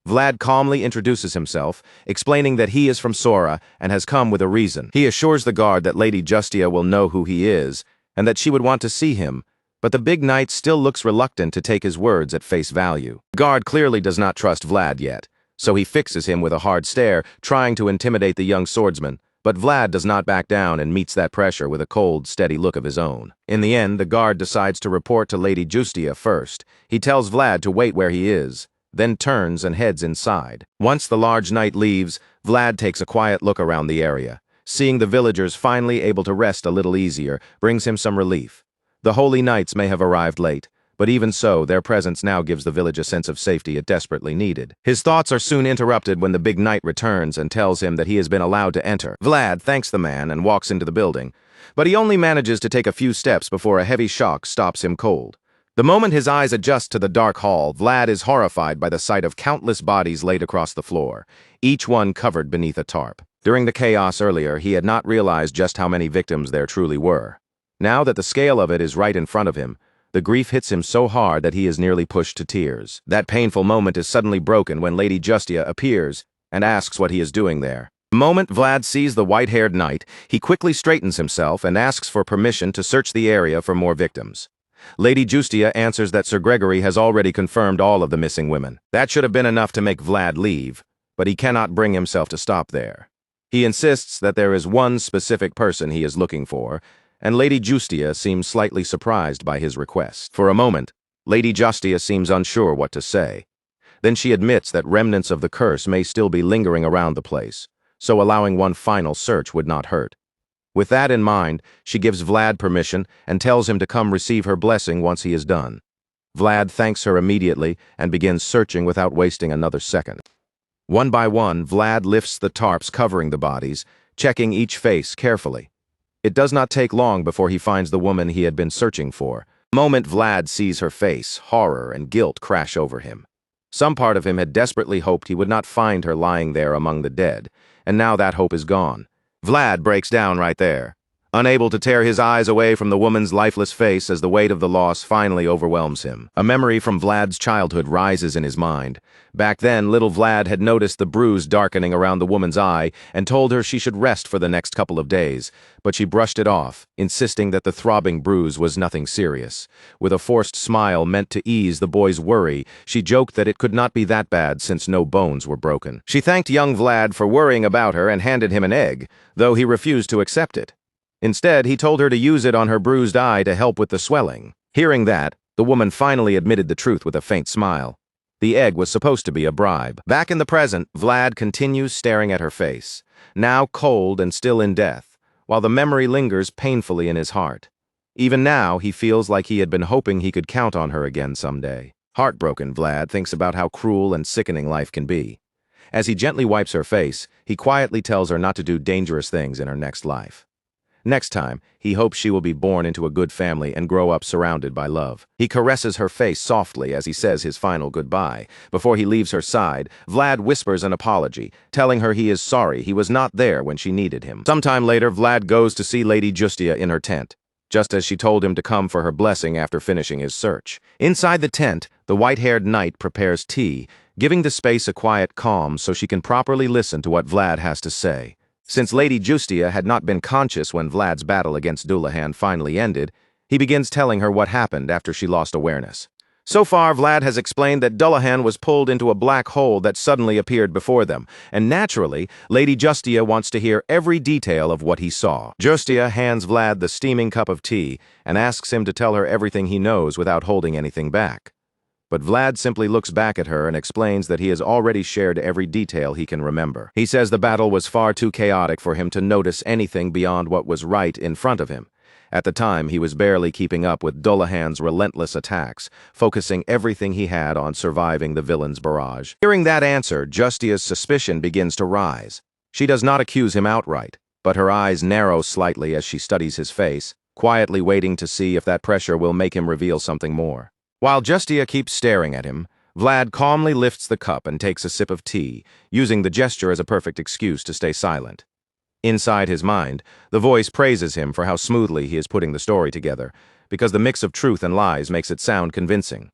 Vlad calmly introduces himself, explaining that he is from Sora and has come with a reason. He assures the guard that Lady Justia will know who he is, and that she would want to see him, but the big knight still looks reluctant to take his words at face value. The guard clearly does not trust Vlad yet, so he fixes him with a hard stare, trying to intimidate the young swordsman, but Vlad does not back down and meets that pressure with a cold, steady look of his own. In the end, the guard decides to report to Lady Justia first. He tells Vlad to wait where he is, then turns and heads inside. Once the large knight leaves, Vlad takes a quiet look around the area. Seeing the villagers finally able to rest a little easier brings him some relief. The holy knights may have arrived late, but even so, their presence now gives the village a sense of safety it desperately needed. His thoughts are soon interrupted when the big knight returns and tells him that he has been allowed to enter. Vlad thanks the man and walks into the building, but he only manages to take a few steps before a heavy shock stops him cold. The moment his eyes adjust to the dark hall, Vlad is horrified by the sight of countless bodies laid across the floor, each one covered beneath a tarp. During the chaos earlier, he had not realized just how many victims there truly were. Now that the scale of it is right in front of him, the grief hits him so hard that he is nearly pushed to tears. That painful moment is suddenly broken when Lady Justia appears and asks what he is doing there. The moment Vlad sees the white-haired knight, he quickly straightens himself and asks for permission to search the area for more victims. Lady Justia answers that Sir Gregory has already confirmed all of the missing women. That should have been enough to make Vlad leave, but he cannot bring himself to stop there. He insists that there is one specific person he is looking for, and Lady Justia seems slightly surprised by his request. For a moment, Lady Justia seems unsure what to say. Then she admits that remnants of the curse may still be lingering around the place, so allowing one final search would not hurt. With that in mind, she gives Vlad permission and tells him to come receive her blessing once he is done. Vlad thanks her immediately and begins searching without wasting another second. One by one, Vlad lifts the tarps covering the bodies, checking each face carefully. It does not take long before he finds the woman he had been searching for. The moment Vlad sees her face, horror and guilt crash over him. Some part of him had desperately hoped he would not find her lying there among the dead, and now that hope is gone. Vlad breaks down right there, unable to tear his eyes away from the woman's lifeless face as the weight of the loss finally overwhelms him. A memory from Vlad's childhood rises in his mind. Back then, little Vlad had noticed the bruise darkening around the woman's eye and told her she should rest for the next couple of days, but she brushed it off, insisting that the throbbing bruise was nothing serious. With a forced smile meant to ease the boy's worry, she joked that it could not be that bad since no bones were broken. She thanked young Vlad for worrying about her and handed him an egg, though he refused to accept it. Instead, he told her to use it on her bruised eye to help with the swelling. Hearing that, the woman finally admitted the truth with a faint smile. The egg was supposed to be a bribe. Back in the present, Vlad continues staring at her face, now cold and still in death, while the memory lingers painfully in his heart. Even now, he feels like he had been hoping he could count on her again someday. Heartbroken, Vlad thinks about how cruel and sickening life can be. As he gently wipes her face, he quietly tells her not to do dangerous things in her next life. Next time, he hopes she will be born into a good family and grow up surrounded by love. He caresses her face softly as he says his final goodbye. Before he leaves her side, Vlad whispers an apology, telling her he is sorry he was not there when she needed him. Sometime later, Vlad goes to see Lady Justia in her tent, just as she told him to come for her blessing after finishing his search. Inside the tent, the white-haired knight prepares tea, giving the space a quiet calm so she can properly listen to what Vlad has to say. Since Lady Justia had not been conscious when Vlad's battle against Dullahan finally ended, he begins telling her what happened after she lost awareness. So far, Vlad has explained that Dullahan was pulled into a black hole that suddenly appeared before them, and naturally, Lady Justia wants to hear every detail of what he saw. Justia hands Vlad the steaming cup of tea and asks him to tell her everything he knows without holding anything back. But Vlad simply looks back at her and explains that he has already shared every detail he can remember. He says the battle was far too chaotic for him to notice anything beyond what was right in front of him. At the time, he was barely keeping up with Dullahan's relentless attacks, focusing everything he had on surviving the villain's barrage. Hearing that answer, Justia's suspicion begins to rise. She does not accuse him outright, but her eyes narrow slightly as she studies his face, quietly waiting to see if that pressure will make him reveal something more. While Justia keeps staring at him, Vlad calmly lifts the cup and takes a sip of tea, using the gesture as a perfect excuse to stay silent. Inside his mind, the voice praises him for how smoothly he is putting the story together, because the mix of truth and lies makes it sound convincing.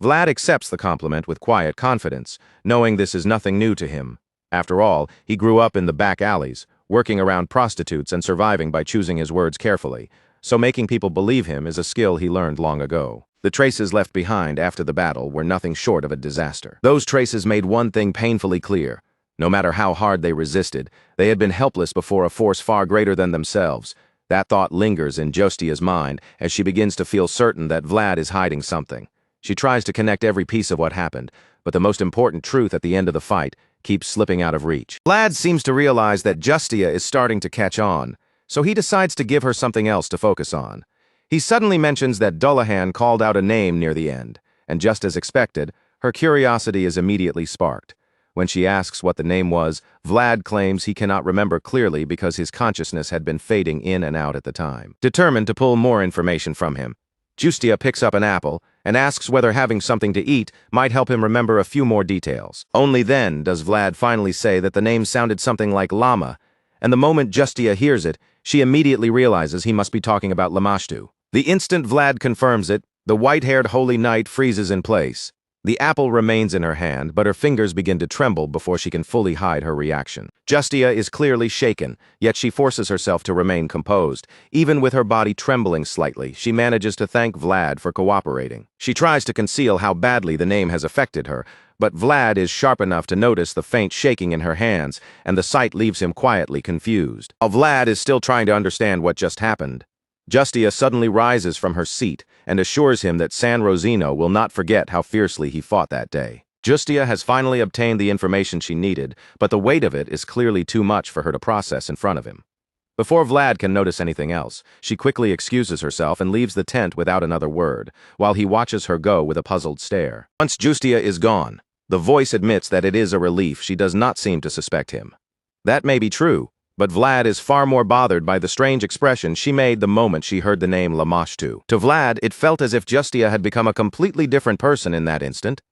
Vlad accepts the compliment with quiet confidence, knowing this is nothing new to him. After all, he grew up in the back alleys, working around prostitutes and surviving by choosing his words carefully, so making people believe him is a skill he learned long ago. The traces left behind after the battle were nothing short of a disaster. Those traces made one thing painfully clear. No matter how hard they resisted, they had been helpless before a force far greater than themselves. That thought lingers in Justia's mind as she begins to feel certain that Vlad is hiding something. She tries to connect every piece of what happened, but the most important truth at the end of the fight keeps slipping out of reach. Vlad seems to realize that Justia is starting to catch on, so he decides to give her something else to focus on. He suddenly mentions that Dullahan called out a name near the end, and just as expected, her curiosity is immediately sparked. When she asks what the name was, Vlad claims he cannot remember clearly because his consciousness had been fading in and out at the time. Determined to pull more information from him, Justia picks up an apple and asks whether having something to eat might help him remember a few more details. Only then does Vlad finally say that the name sounded something like llama, and the moment Justia hears it, she immediately realizes he must be talking about Lamashtu. The instant Vlad confirms it, the white-haired holy knight freezes in place. The apple remains in her hand, but her fingers begin to tremble before she can fully hide her reaction. Justia is clearly shaken, yet she forces herself to remain composed. Even with her body trembling slightly, she manages to thank Vlad for cooperating. She tries to conceal how badly the name has affected her, but Vlad is sharp enough to notice the faint shaking in her hands, and the sight leaves him quietly confused. While Vlad is still trying to understand what just happened, Justia suddenly rises from her seat and assures him that San Rosino will not forget how fiercely he fought that day. Justia has finally obtained the information she needed, but the weight of it is clearly too much for her to process in front of him. Before Vlad can notice anything else, she quickly excuses herself and leaves the tent without another word, while he watches her go with a puzzled stare. Once Justia is gone, the voice admits that it is a relief she does not seem to suspect him. That may be true, but Vlad is far more bothered by the strange expression she made the moment she heard the name Lamashtu. To Vlad, it felt as if Justia had become a completely different person in that instant,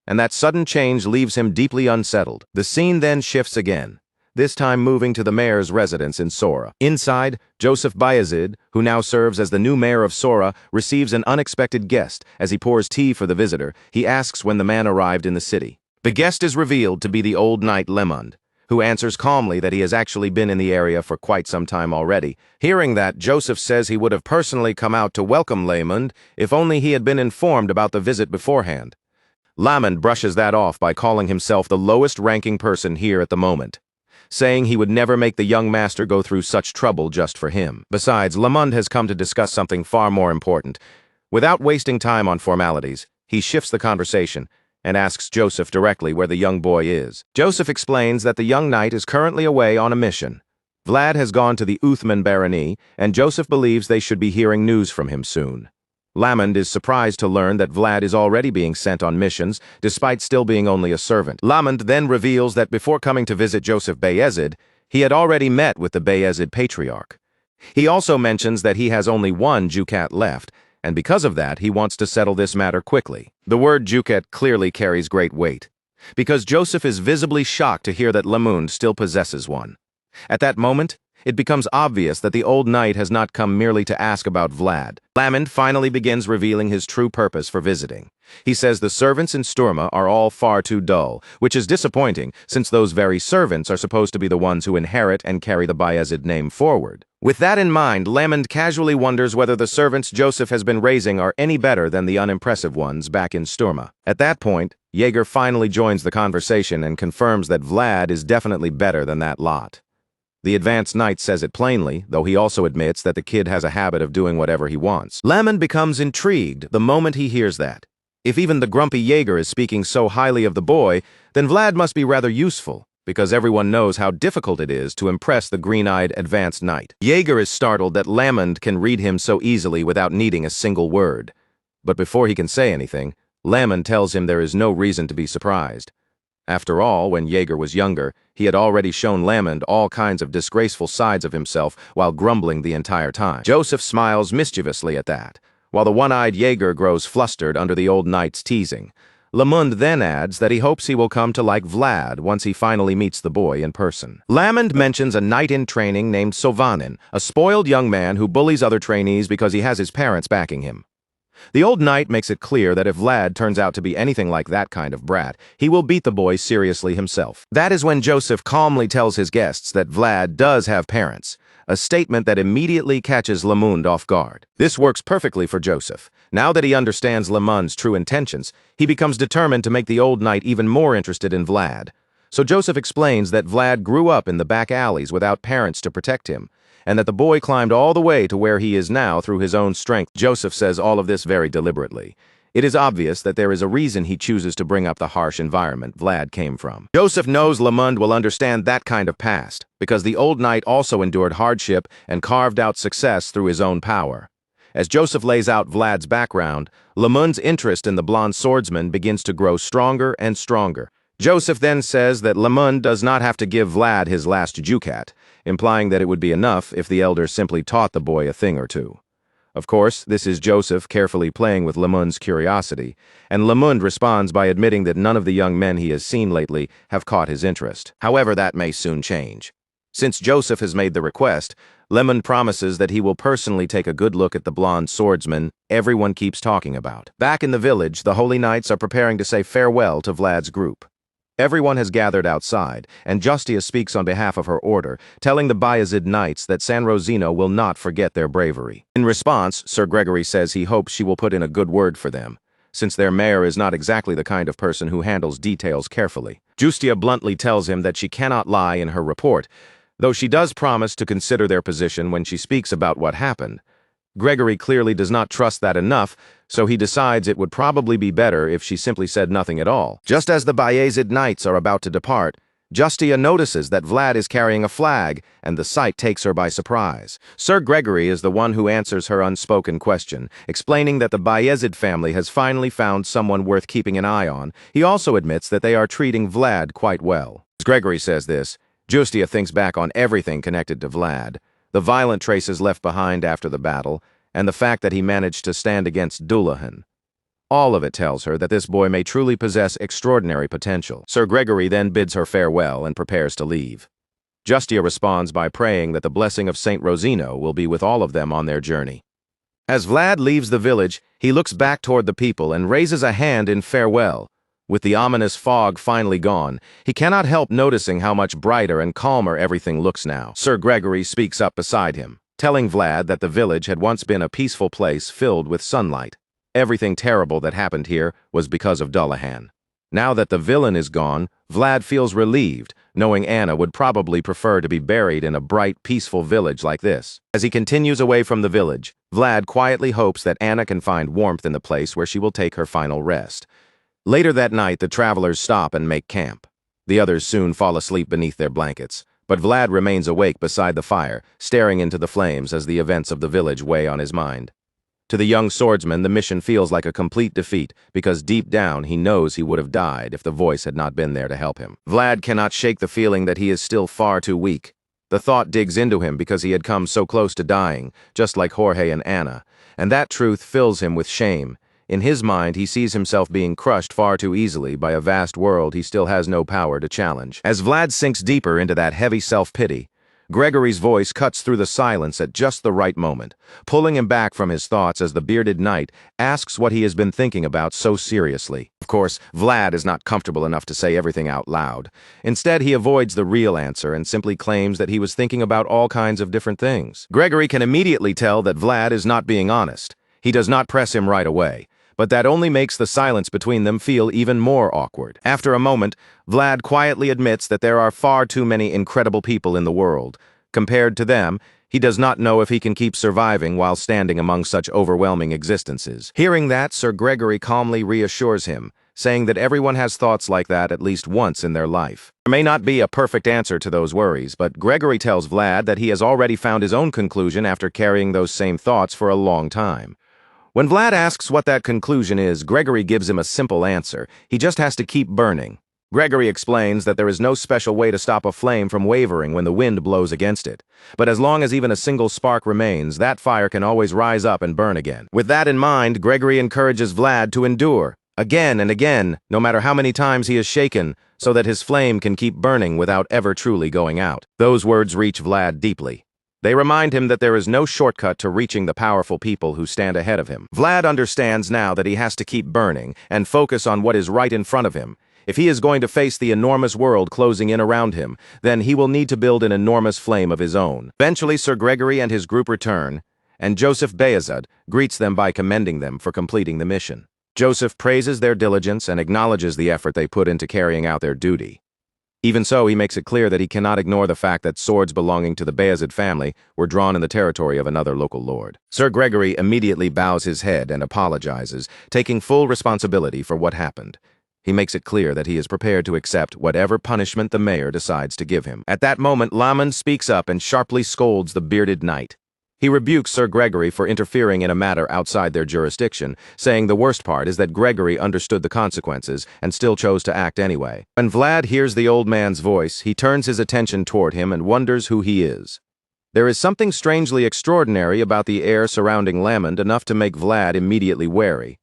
and that sudden change leaves him deeply unsettled. The scene then shifts again, this time moving to the mayor's residence in Sora. Inside, Joseph Bayezid, who now serves as the new mayor of Sora, receives an unexpected guest. As he pours tea for the visitor, he asks when the man arrived in the city. The guest is revealed to be the old knight Lemund, who answers calmly that he has actually been in the area for quite some time already. Hearing that, Joseph says he would have personally come out to welcome Lemund if only he had been informed about the visit beforehand. Lemund brushes that off by calling himself the lowest-ranking person here at the moment, saying he would never make the young master go through such trouble just for him. Besides, Lemund has come to discuss something far more important. Without wasting time on formalities, he shifts the conversation and asks Joseph directly where the young boy is. Joseph explains that the young knight is currently away on a mission. Vlad has gone to the Uthman barony, and Joseph believes they should be hearing news from him soon. Lemund is surprised to learn that Vlad is already being sent on missions, despite still being only a servant. Lemund then reveals that before coming to visit Joseph Bayezid, he had already met with the Bayezid patriarch. He also mentions that he has only one Jukat left, and because of that, he wants to settle this matter quickly. The word Jukat clearly carries great weight, because Joseph is visibly shocked to hear that Lemund still possesses one. At that moment, it becomes obvious that the old knight has not come merely to ask about Vlad. Lemund finally begins revealing his true purpose for visiting. He says the servants in Sturma are all far too dull, which is disappointing since those very servants are supposed to be the ones who inherit and carry the Bayezid name forward. With that in mind, Lemund casually wonders whether the servants Joseph has been raising are any better than the unimpressive ones back in Sturma. At that point, Jaeger finally joins the conversation and confirms that Vlad is definitely better than that lot. The advanced knight says it plainly, though he also admits that the kid has a habit of doing whatever he wants. Lemund becomes intrigued the moment he hears that. If even the grumpy Jaeger is speaking so highly of the boy, then Vlad must be rather useful, because everyone knows how difficult it is to impress the green-eyed advanced knight. Jaeger is startled that Lemund can read him so easily without needing a single word. But before he can say anything, Lemund tells him there is no reason to be surprised. After all, when Jaeger was younger, he had already shown Lemund all kinds of disgraceful sides of himself while grumbling the entire time. Joseph smiles mischievously at that, while the one-eyed Jaeger grows flustered under the old knight's teasing. Lemund then adds that he hopes he will come to like Vlad once he finally meets the boy in person. Lemund mentions a knight in training named Sovanin, a spoiled young man who bullies other trainees because he has his parents backing him. The old knight makes it clear that if Vlad turns out to be anything like that kind of brat, he will beat the boy seriously himself. That is when Joseph calmly tells his guests that Vlad does have parents, a statement that immediately catches Lemund off guard. This works perfectly for Joseph. Now that he understands Lemund's true intentions, he becomes determined to make the old knight even more interested in Vlad. So Joseph explains that Vlad grew up in the back alleys without parents to protect him, and that the boy climbed all the way to where he is now through his own strength. Joseph says all of this very deliberately. It is obvious that there is a reason he chooses to bring up the harsh environment Vlad came from. Joseph knows Lemund will understand that kind of past, because the old knight also endured hardship and carved out success through his own power. As Joseph lays out Vlad's background, Lemund's interest in the blonde swordsman begins to grow stronger and stronger. Joseph then says that Lemund does not have to give Vlad his last Jukat, implying that it would be enough if the elder simply taught the boy a thing or two. Of course, this is Joseph carefully playing with Lemund's curiosity, and Lemund responds by admitting that none of the young men he has seen lately have caught his interest. However, that may soon change. Since Joseph has made the request, Lemund promises that he will personally take a good look at the blonde swordsman everyone keeps talking about. Back in the village, the Holy Knights are preparing to say farewell to Vlad's group. Everyone has gathered outside, and Justia speaks on behalf of her order, telling the Bayezid Knights that San Rosino will not forget their bravery. In response, Sir Gregory says he hopes she will put in a good word for them, since their mayor is not exactly the kind of person who handles details carefully. Justia bluntly tells him that she cannot lie in her report, though she does promise to consider their position when she speaks about what happened. Gregory clearly does not trust that enough, so he decides it would probably be better if she simply said nothing at all. Just as the Bayezid Knights are about to depart, Justia notices that Vlad is carrying a flag, and the sight takes her by surprise. Sir Gregory is the one who answers her unspoken question, explaining that the Bayezid family has finally found someone worth keeping an eye on. He also admits that they are treating Vlad quite well. As Gregory says this, Justia thinks back on everything connected to Vlad, the violent traces left behind after the battle, and the fact that he managed to stand against Dullahan. All of it tells her that this boy may truly possess extraordinary potential. Sir Gregory then bids her farewell and prepares to leave. Justia responds by praying that the blessing of Saint Rosino will be with all of them on their journey. As Vlad leaves the village, he looks back toward the people and raises a hand in farewell. With the ominous fog finally gone, he cannot help noticing how much brighter and calmer everything looks now. Sir Gregory speaks up beside him, telling Vlad that the village had once been a peaceful place filled with sunlight. Everything terrible that happened here was because of Dullahan. Now that the villain is gone, Vlad feels relieved, knowing Anna would probably prefer to be buried in a bright, peaceful village like this. As he continues away from the village, Vlad quietly hopes that Anna can find warmth in the place where she will take her final rest. Later that night, the travelers stop and make camp. The others soon fall asleep beneath their blankets, but Vlad remains awake beside the fire, staring into the flames as the events of the village weigh on his mind. To the young swordsman, the mission feels like a complete defeat, because deep down he knows he would have died if the voice had not been there to help him. Vlad cannot shake the feeling that he is still far too weak. The thought digs into him because he had come so close to dying, just like Jorge and Anna, and that truth fills him with shame. In his mind, he sees himself being crushed far too easily by a vast world he still has no power to challenge. As Vlad sinks deeper into that heavy self-pity, Gregory's voice cuts through the silence at just the right moment, pulling him back from his thoughts as the bearded knight asks what he has been thinking about so seriously. Of course, Vlad is not comfortable enough to say everything out loud. Instead, he avoids the real answer and simply claims that he was thinking about all kinds of different things. Gregory can immediately tell that Vlad is not being honest. He does not press him right away, but that only makes the silence between them feel even more awkward. After a moment, Vlad quietly admits that there are far too many incredible people in the world. Compared to them, he does not know if he can keep surviving while standing among such overwhelming existences. Hearing that, Sir Gregory calmly reassures him, saying that everyone has thoughts like that at least once in their life. There may not be a perfect answer to those worries, but Gregory tells Vlad that he has already found his own conclusion after carrying those same thoughts for a long time. When Vlad asks what that conclusion is, Gregory gives him a simple answer. He just has to keep burning. Gregory explains that there is no special way to stop a flame from wavering when the wind blows against it. But as long as even a single spark remains, that fire can always rise up and burn again. With that in mind, Gregory encourages Vlad to endure, again and again, no matter how many times he is shaken, so that his flame can keep burning without ever truly going out. Those words reach Vlad deeply. They remind him that there is no shortcut to reaching the powerful people who stand ahead of him. Vlad understands now that he has to keep burning and focus on what is right in front of him. If he is going to face the enormous world closing in around him, then he will need to build an enormous flame of his own. Eventually, Sir Gregory and his group return, and Joseph Bayezid greets them by commending them for completing the mission. Joseph praises their diligence and acknowledges the effort they put into carrying out their duty. Even so, he makes it clear that he cannot ignore the fact that swords belonging to the Bayezid family were drawn in the territory of another local lord. Sir Gregory immediately bows his head and apologizes, taking full responsibility for what happened. He makes it clear that he is prepared to accept whatever punishment the mayor decides to give him. At that moment, Lamond speaks up and sharply scolds the bearded knight. He rebukes Sir Gregory for interfering in a matter outside their jurisdiction, saying the worst part is that Gregory understood the consequences and still chose to act anyway. When Vlad hears the old man's voice, he turns his attention toward him and wonders who he is. There is something strangely extraordinary about the air surrounding Lamond, enough to make Vlad immediately wary.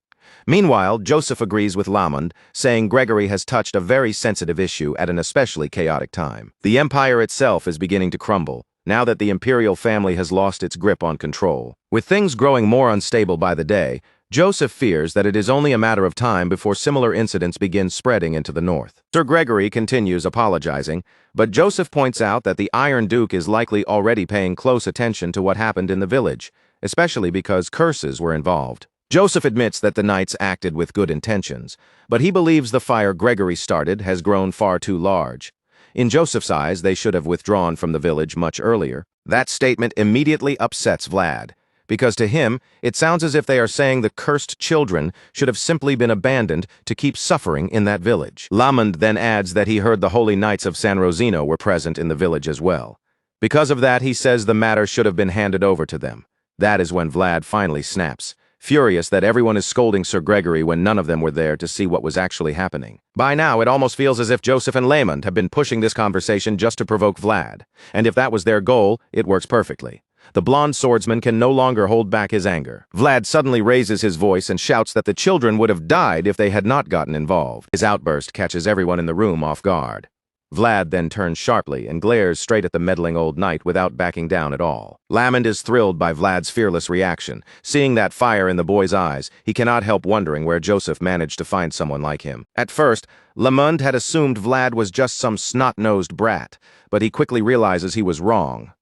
Meanwhile, Joseph agrees with Lamond, saying Gregory has touched a very sensitive issue at an especially chaotic time. The empire itself is beginning to crumble, now that the imperial family has lost its grip on control. With things growing more unstable by the day, Joseph fears that it is only a matter of time before similar incidents begin spreading into the north. Sir Gregory continues apologizing, but Joseph points out that the Iron Duke is likely already paying close attention to what happened in the village, especially because curses were involved. Joseph admits that the knights acted with good intentions, but he believes the fire Gregory started has grown far too large. In Joseph's eyes, they should have withdrawn from the village much earlier. That statement immediately upsets Vlad, because to him, it sounds as if they are saying the cursed children should have simply been abandoned to keep suffering in that village. Lamond then adds that he heard the Holy Knights of San Rosino were present in the village as well. Because of that, he says the matter should have been handed over to them. That is when Vlad finally snaps, furious that everyone is scolding Sir Gregory when none of them were there to see what was actually happening. By now, it almost feels as if Joseph and Lamond have been pushing this conversation just to provoke Vlad, and if that was their goal, it works perfectly. The blonde swordsman can no longer hold back his anger. Vlad suddenly raises his voice and shouts that the children would have died if they had not gotten involved. His outburst catches everyone in the room off guard. Vlad then turns sharply and glares straight at the meddling old knight without backing down at all. Lamond is thrilled by Vlad's fearless reaction. Seeing that fire in the boy's eyes, he cannot help wondering where Joseph managed to find someone like him. At first, Lamond had assumed Vlad was just some snot-nosed brat, but he quickly realizes he was wrong.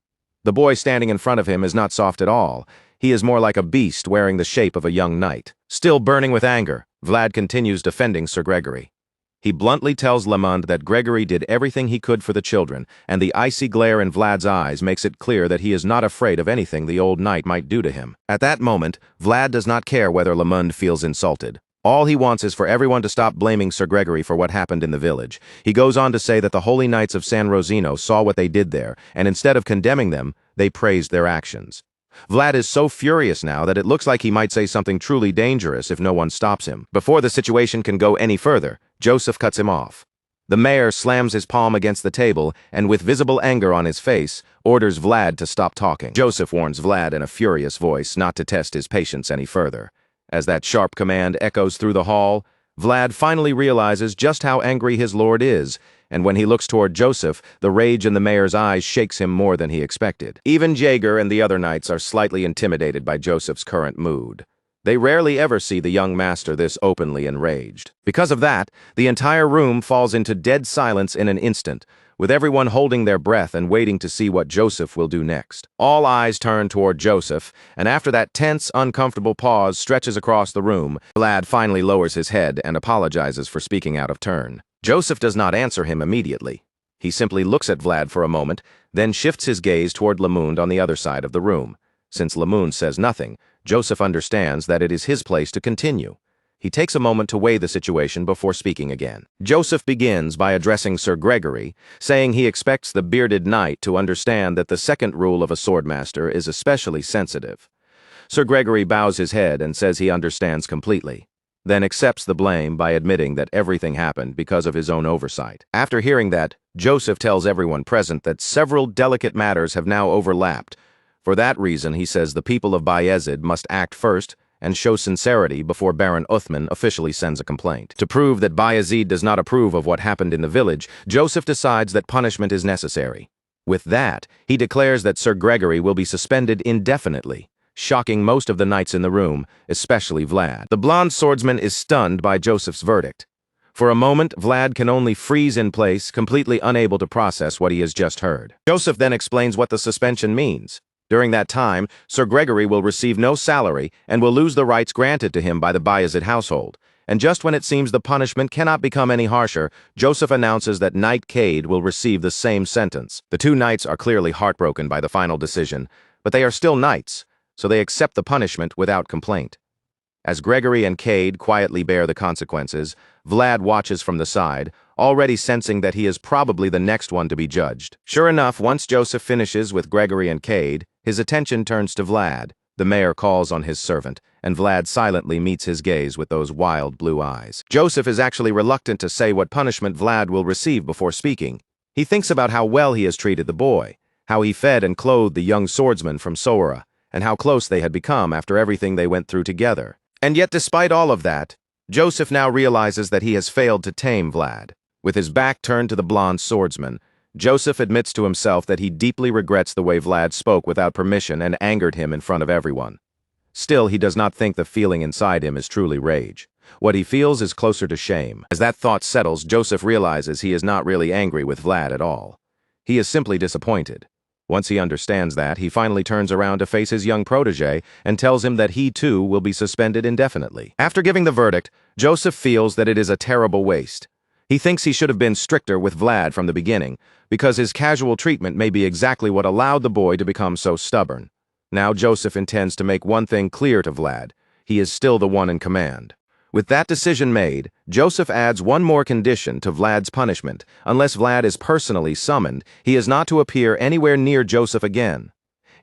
The boy standing in front of him is not soft at all. He is more like a beast wearing the shape of a young knight. Still burning with anger, Vlad continues defending Sir Gregory. He bluntly tells Lamond that Gregory did everything he could for the children, and the icy glare in Vlad's eyes makes it clear that he is not afraid of anything the old knight might do to him. At that moment, Vlad does not care whether Lamond feels insulted. All he wants is for everyone to stop blaming Sir Gregory for what happened in the village. He goes on to say that the Holy Knights of San Rosino saw what they did there, and instead of condemning them, they praised their actions. Vlad is so furious now that it looks like he might say something truly dangerous if no one stops him. Before the situation can go any further, Joseph cuts him off. The mayor slams his palm against the table and, with visible anger on his face, orders Vlad to stop talking. Joseph warns Vlad in a furious voice not to test his patience any further. As that sharp command echoes through the hall, Vlad finally realizes just how angry his lord is, and when he looks toward Joseph, the rage in the mayor's eyes shakes him more than he expected. Even Jaeger and the other knights are slightly intimidated by Joseph's current mood. They rarely ever see the young master this openly enraged. Because of that, the entire room falls into dead silence in an instant, with everyone holding their breath and waiting to see what Joseph will do next. All eyes turn toward Joseph, and after that tense, uncomfortable pause stretches across the room, Vlad finally lowers his head and apologizes for speaking out of turn. Joseph does not answer him immediately. He simply looks at Vlad for a moment, then shifts his gaze toward Lamond on the other side of the room. Since Lamond says nothing, Joseph understands that it is his place to continue. He takes a moment to weigh the situation before speaking again. Joseph begins by addressing Sir Gregory, saying he expects the bearded knight to understand that the second rule of a swordmaster is especially sensitive. Sir Gregory bows his head and says he understands completely, then accepts the blame by admitting that everything happened because of his own oversight. After hearing that, Joseph tells everyone present that several delicate matters have now overlapped. For that reason, he says the people of Bayezid must act first and show sincerity before Baron Uthman officially sends a complaint. To prove that Bayezid does not approve of what happened in the village, Joseph decides that punishment is necessary. With that, he declares that Sir Gregory will be suspended indefinitely, shocking most of the knights in the room, especially Vlad. The blonde swordsman is stunned by Joseph's verdict. For a moment, Vlad can only freeze in place, completely unable to process what he has just heard. Joseph then explains what the suspension means. During that time, Sir Gregory will receive no salary and will lose the rights granted to him by the Bayezid household. And just when it seems the punishment cannot become any harsher, Joseph announces that Knight Cade will receive the same sentence. The two knights are clearly heartbroken by the final decision, but they are still knights, so they accept the punishment without complaint. As Gregory and Cade quietly bear the consequences, Vlad watches from the side, already sensing that he is probably the next one to be judged. Sure enough, once Joseph finishes with Gregory and Cade, his attention turns to Vlad. The mayor calls on his servant, and Vlad silently meets his gaze with those wild blue eyes. Joseph is actually reluctant to say what punishment Vlad will receive before speaking. He thinks about how well he has treated the boy, how he fed and clothed the young swordsman from Sora, and how close they had become after everything they went through together. And yet, despite all of that, Joseph now realizes that he has failed to tame Vlad. With his back turned to the blonde swordsman, Joseph admits to himself that he deeply regrets the way Vlad spoke without permission and angered him in front of everyone. Still, he does not think the feeling inside him is truly rage. What he feels is closer to shame. As that thought settles, Joseph realizes he is not really angry with Vlad at all. He is simply disappointed. Once he understands that, he finally turns around to face his young protege and tells him that he too will be suspended indefinitely. After giving the verdict, Joseph feels that it is a terrible waste. He thinks he should have been stricter with Vlad from the beginning, because his casual treatment may be exactly what allowed the boy to become so stubborn. Now Joseph intends to make one thing clear to Vlad. He is still the one in command. With that decision made, Joseph adds one more condition to Vlad's punishment. Unless Vlad is personally summoned, he is not to appear anywhere near Joseph again.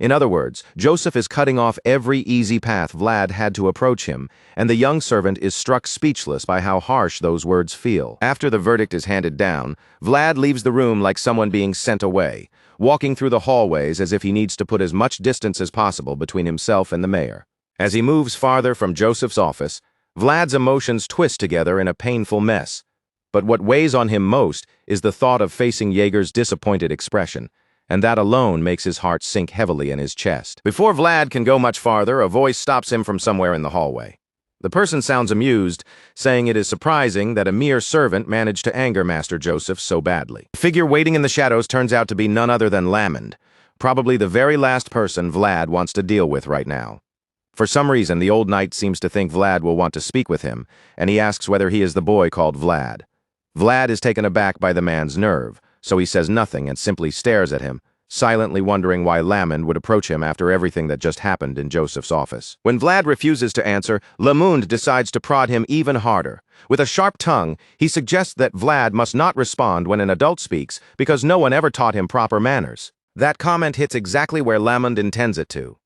In other words, Joseph is cutting off every easy path Vlad had to approach him, and the young servant is struck speechless by how harsh those words feel. After the verdict is handed down, Vlad leaves the room like someone being sent away, walking through the hallways as if he needs to put as much distance as possible between himself and the mayor. As he moves farther from Joseph's office, Vlad's emotions twist together in a painful mess. But what weighs on him most is the thought of facing Jaeger's disappointed expression, and that alone makes his heart sink heavily in his chest. Before Vlad can go much farther, a voice stops him from somewhere in the hallway. The person sounds amused, saying it is surprising that a mere servant managed to anger Master Joseph so badly. The figure waiting in the shadows turns out to be none other than Lamond, probably the very last person Vlad wants to deal with right now. For some reason, the old knight seems to think Vlad will want to speak with him, and he asks whether he is the boy called Vlad. Vlad is taken aback by the man's nerve, so he says nothing and simply stares at him, silently wondering why Lamond would approach him after everything that just happened in Joseph's office. When Vlad refuses to answer, Lamond decides to prod him even harder. With a sharp tongue, he suggests that Vlad must not respond when an adult speaks because no one ever taught him proper manners. That comment hits exactly where Lamond intends it to.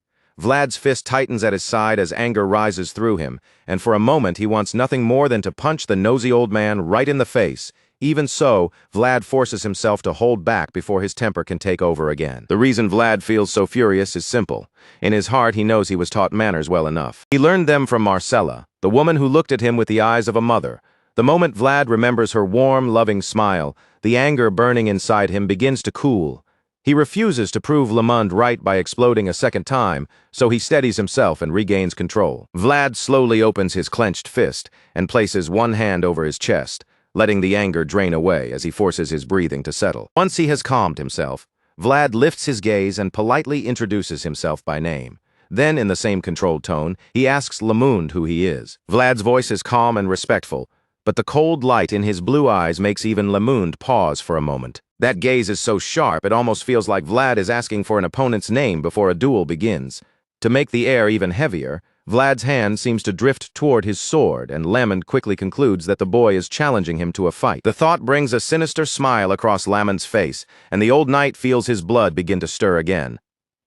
Vlad's fist tightens at his side as anger rises through him, and for a moment he wants nothing more than to punch the nosy old man right in the face. Even so, Vlad forces himself to hold back before his temper can take over again. The reason Vlad feels so furious is simple. In his heart, he knows he was taught manners well enough. He learned them from Marcella, the woman who looked at him with the eyes of a mother. The moment Vlad remembers her warm, loving smile, the anger burning inside him begins to cool. He refuses to prove Lamond right by exploding a second time, so he steadies himself and regains control. Vlad slowly opens his clenched fist and places one hand over his chest, letting the anger drain away as he forces his breathing to settle. Once he has calmed himself, Vlad lifts his gaze and politely introduces himself by name. Then, in the same controlled tone, he asks Lamond who he is. Vlad's voice is calm and respectful, but the cold light in his blue eyes makes even Lamond pause for a moment. That gaze is so sharp it almost feels like Vlad is asking for an opponent's name before a duel begins. To make the air even heavier, Vlad's hand seems to drift toward his sword, and Lamond quickly concludes that the boy is challenging him to a fight. The thought brings a sinister smile across Lamond's face, and the old knight feels his blood begin to stir again.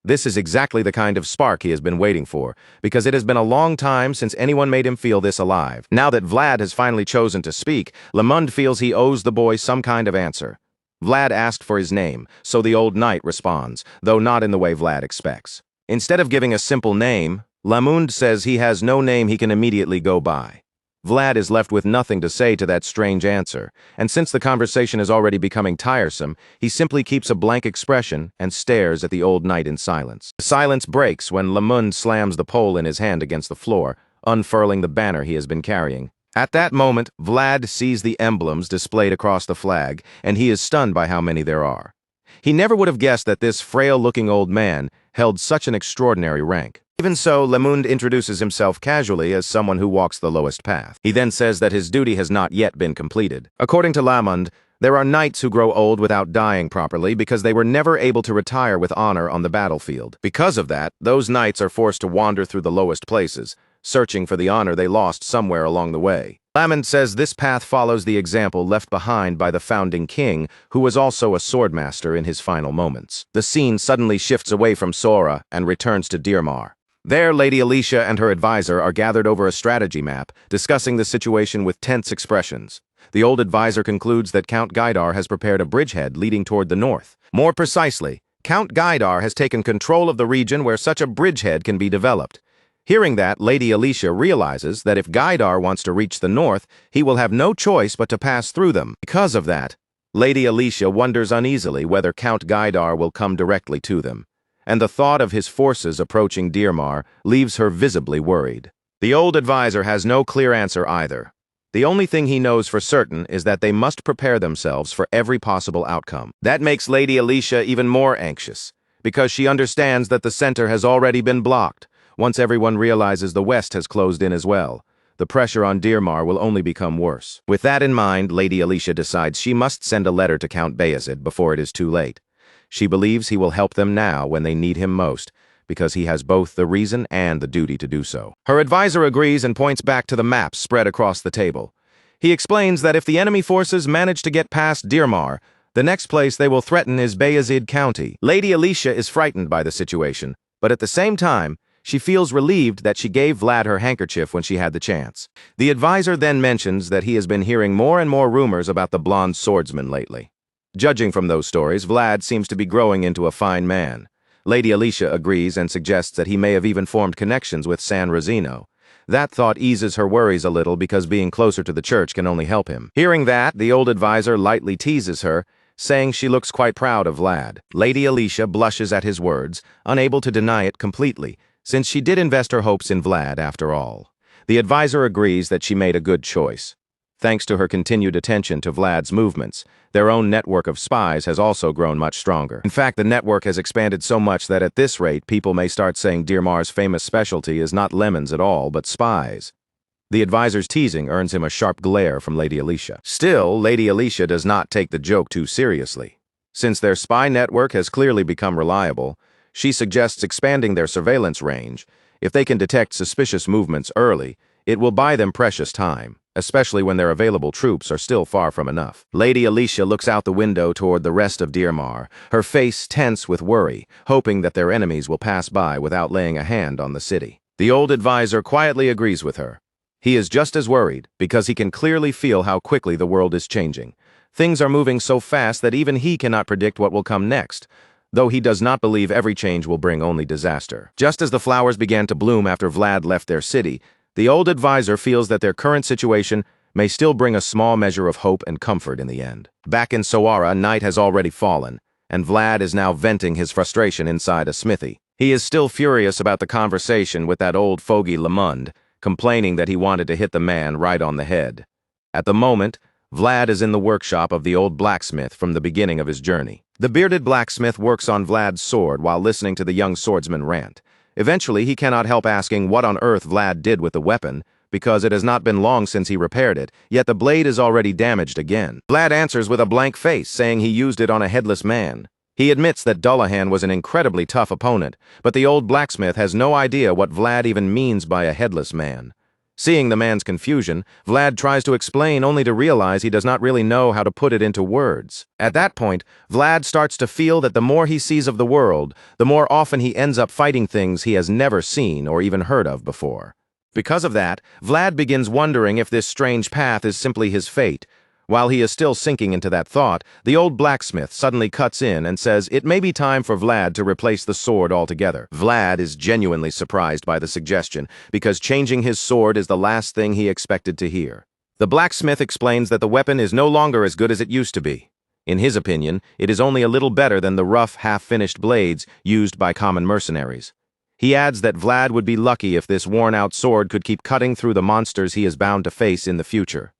This is exactly the kind of spark he has been waiting for, because it has been a long time since anyone made him feel this alive. Now that Vlad has finally chosen to speak, Lamond feels he owes the boy some kind of answer. Vlad asked for his name, so the old knight responds, though not in the way Vlad expects. Instead of giving a simple name, Lamond says he has no name he can immediately go by. Vlad is left with nothing to say to that strange answer, and since the conversation is already becoming tiresome, he simply keeps a blank expression and stares at the old knight in silence. The silence breaks when Lamond slams the pole in his hand against the floor, unfurling the banner he has been carrying. At that moment, Vlad sees the emblems displayed across the flag, and he is stunned by how many there are. He never would have guessed that this frail-looking old man held such an extraordinary rank. Even so, Lamond introduces himself casually as someone who walks the lowest path. He then says that his duty has not yet been completed. According to Lamond, there are knights who grow old without dying properly because they were never able to retire with honor on the battlefield. Because of that, those knights are forced to wander through the lowest places, searching for the honor they lost somewhere along the way. Lamond says this path follows the example left behind by the founding king, who was also a swordmaster in his final moments. The scene suddenly shifts away from Sora and returns to Dirmar. There, Lady Alicia and her advisor are gathered over a strategy map, discussing the situation with tense expressions. The old advisor concludes that Count Gaidar has prepared a bridgehead leading toward the north. More precisely, Count Gaidar has taken control of the region where such a bridgehead can be developed. Hearing that, Lady Alicia realizes that if Gaidar wants to reach the north, he will have no choice but to pass through them. Because of that, Lady Alicia wonders uneasily whether Count Gaidar will come directly to them, and the thought of his forces approaching Dirmar leaves her visibly worried. The old advisor has no clear answer either. The only thing he knows for certain is that they must prepare themselves for every possible outcome. That makes Lady Alicia even more anxious, because she understands that the center has already been blocked. Once everyone realizes the west has closed in as well, the pressure on Dirmar will only become worse. With that in mind, Lady Alicia decides she must send a letter to Count Bayezid before it is too late. She believes he will help them now when they need him most, because he has both the reason and the duty to do so. Her advisor agrees and points back to the maps spread across the table. He explains that if the enemy forces manage to get past Dirmar, the next place they will threaten is Bayezid County. Lady Alicia is frightened by the situation, but at the same time, she feels relieved that she gave Vlad her handkerchief when she had the chance. The advisor then mentions that he has been hearing more and more rumors about the blonde swordsman lately. Judging from those stories, Vlad seems to be growing into a fine man. Lady Alicia agrees and suggests that he may have even formed connections with San Rosino. That thought eases her worries a little because being closer to the church can only help him. Hearing that, the old advisor lightly teases her, saying she looks quite proud of Vlad. Lady Alicia blushes at his words, unable to deny it completely, since she did invest her hopes in Vlad after all. The advisor agrees that she made a good choice. Thanks to her continued attention to Vlad's movements, their own network of spies has also grown much stronger. In fact, the network has expanded so much that at this rate, people may start saying Dirmar's famous specialty is not lemons at all, but spies. The advisor's teasing earns him a sharp glare from Lady Alicia. Still, Lady Alicia does not take the joke too seriously. Since their spy network has clearly become reliable, she suggests expanding their surveillance range. If they can detect suspicious movements early, it will buy them precious time, especially when their available troops are still far from enough. Lady Alicia looks out the window toward the rest of Dirmar, her face tense with worry, hoping that their enemies will pass by without laying a hand on the city. The old advisor quietly agrees with her. He is just as worried because he can clearly feel how quickly the world is changing. Things are moving so fast that even he cannot predict what will come next, though he does not believe every change will bring only disaster. Just as the flowers began to bloom after Vlad left their city, the old advisor feels that their current situation may still bring a small measure of hope and comfort in the end. Back in Sawara, night has already fallen, and Vlad is now venting his frustration inside a smithy. He is still furious about the conversation with that old fogey Lamund, complaining that he wanted to hit the man right on the head. At the moment, Vlad is in the workshop of the old blacksmith from the beginning of his journey. The bearded blacksmith works on Vlad's sword while listening to the young swordsman rant. Eventually, he cannot help asking what on earth Vlad did with the weapon, because it has not been long since he repaired it, yet the blade is already damaged again. Vlad answers with a blank face, saying he used it on a headless man. He admits that Dullahan was an incredibly tough opponent, but the old blacksmith has no idea what Vlad even means by a headless man. Seeing the man's confusion, Vlad tries to explain only to realize he does not really know how to put it into words. At that point, Vlad starts to feel that the more he sees of the world, the more often he ends up fighting things he has never seen or even heard of before. Because of that, Vlad begins wondering if this strange path is simply his fate. While he is still sinking into that thought, the old blacksmith suddenly cuts in and says it may be time for Vlad to replace the sword altogether. Vlad is genuinely surprised by the suggestion, because changing his sword is the last thing he expected to hear. The blacksmith explains that the weapon is no longer as good as it used to be. In his opinion, it is only a little better than the rough, half-finished blades used by common mercenaries. He adds that Vlad would be lucky if this worn-out sword could keep cutting through the monsters he is bound to face in the future.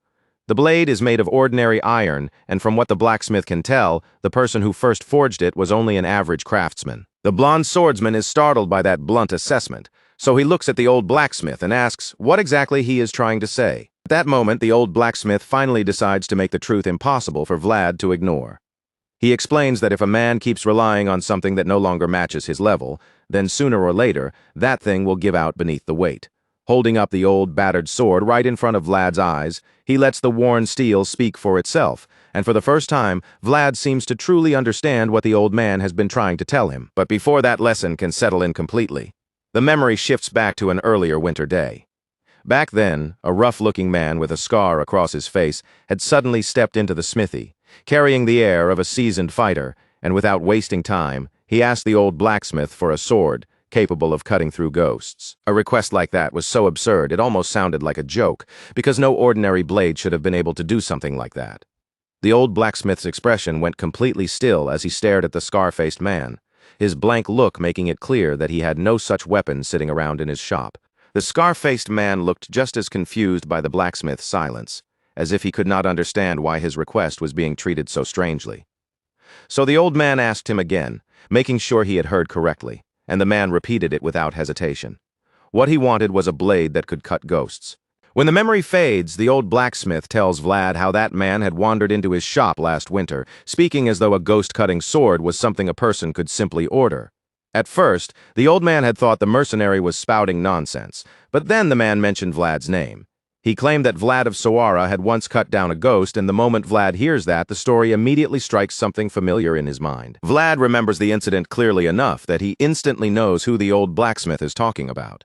The blade is made of ordinary iron, and from what the blacksmith can tell, the person who first forged it was only an average craftsman. The blonde swordsman is startled by that blunt assessment, so he looks at the old blacksmith and asks what exactly he is trying to say. At that moment, the old blacksmith finally decides to make the truth impossible for Vlad to ignore. He explains that if a man keeps relying on something that no longer matches his level, then sooner or later, that thing will give out beneath the weight. Holding up the old, battered sword right in front of Vlad's eyes, he lets the worn steel speak for itself, and for the first time, Vlad seems to truly understand what the old man has been trying to tell him. But before that lesson can settle in completely, the memory shifts back to an earlier winter day. Back then, a rough-looking man with a scar across his face had suddenly stepped into the smithy, carrying the air of a seasoned fighter, and without wasting time, he asked the old blacksmith for a sword, capable of cutting through ghosts. A request like that was so absurd it almost sounded like a joke, because no ordinary blade should have been able to do something like that. The old blacksmith's expression went completely still as he stared at the scar-faced man, his blank look making it clear that he had no such weapon sitting around in his shop. The scar-faced man looked just as confused by the blacksmith's silence, as if he could not understand why his request was being treated so strangely. So the old man asked him again, making sure he had heard correctly, and the man repeated it without hesitation. What he wanted was a blade that could cut ghosts. When the memory fades, the old blacksmith tells Vlad how that man had wandered into his shop last winter, speaking as though a ghost-cutting sword was something a person could simply order. At first, the old man had thought the mercenary was spouting nonsense, but then the man mentioned Vlad's name. He claimed that Vlad of Sawara had once cut down a ghost, and the moment Vlad hears that, the story immediately strikes something familiar in his mind. Vlad remembers the incident clearly enough that he instantly knows who the old blacksmith is talking about.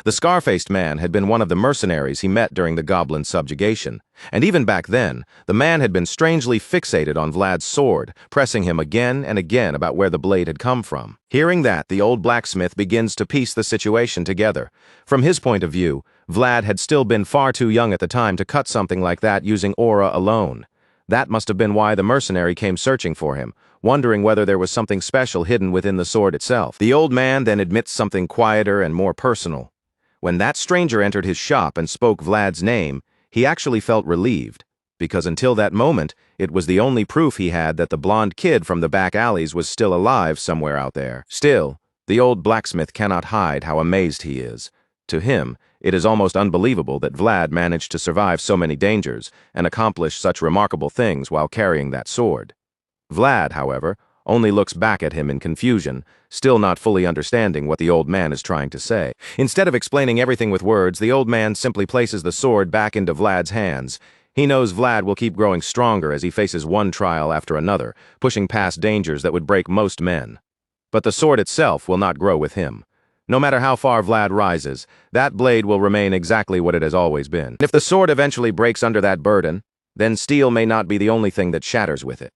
The scar-faced man had been one of the mercenaries he met during the goblin subjugation, and even back then, the man had been strangely fixated on Vlad's sword, pressing him again and again about where the blade had come from. Hearing that, the old blacksmith begins to piece the situation together. From his point of view, Vlad had still been far too young at the time to cut something like that using aura alone. That must have been why the mercenary came searching for him, wondering whether there was something special hidden within the sword itself. The old man then admits something quieter and more personal. When that stranger entered his shop and spoke Vlad's name, he actually felt relieved, because until that moment, it was the only proof he had that the blonde kid from the back alleys was still alive somewhere out there. Still, the old blacksmith cannot hide how amazed he is. To him, it is almost unbelievable that Vlad managed to survive so many dangers and accomplish such remarkable things while carrying that sword. Vlad, however, only looks back at him in confusion, still not fully understanding what the old man is trying to say. Instead of explaining everything with words, the old man simply places the sword back into Vlad's hands. He knows Vlad will keep growing stronger as he faces one trial after another, pushing past dangers that would break most men. But the sword itself will not grow with him. No matter how far Vlad rises, that blade will remain exactly what it has always been. If the sword eventually breaks under that burden, then steel may not be the only thing that shatters with it.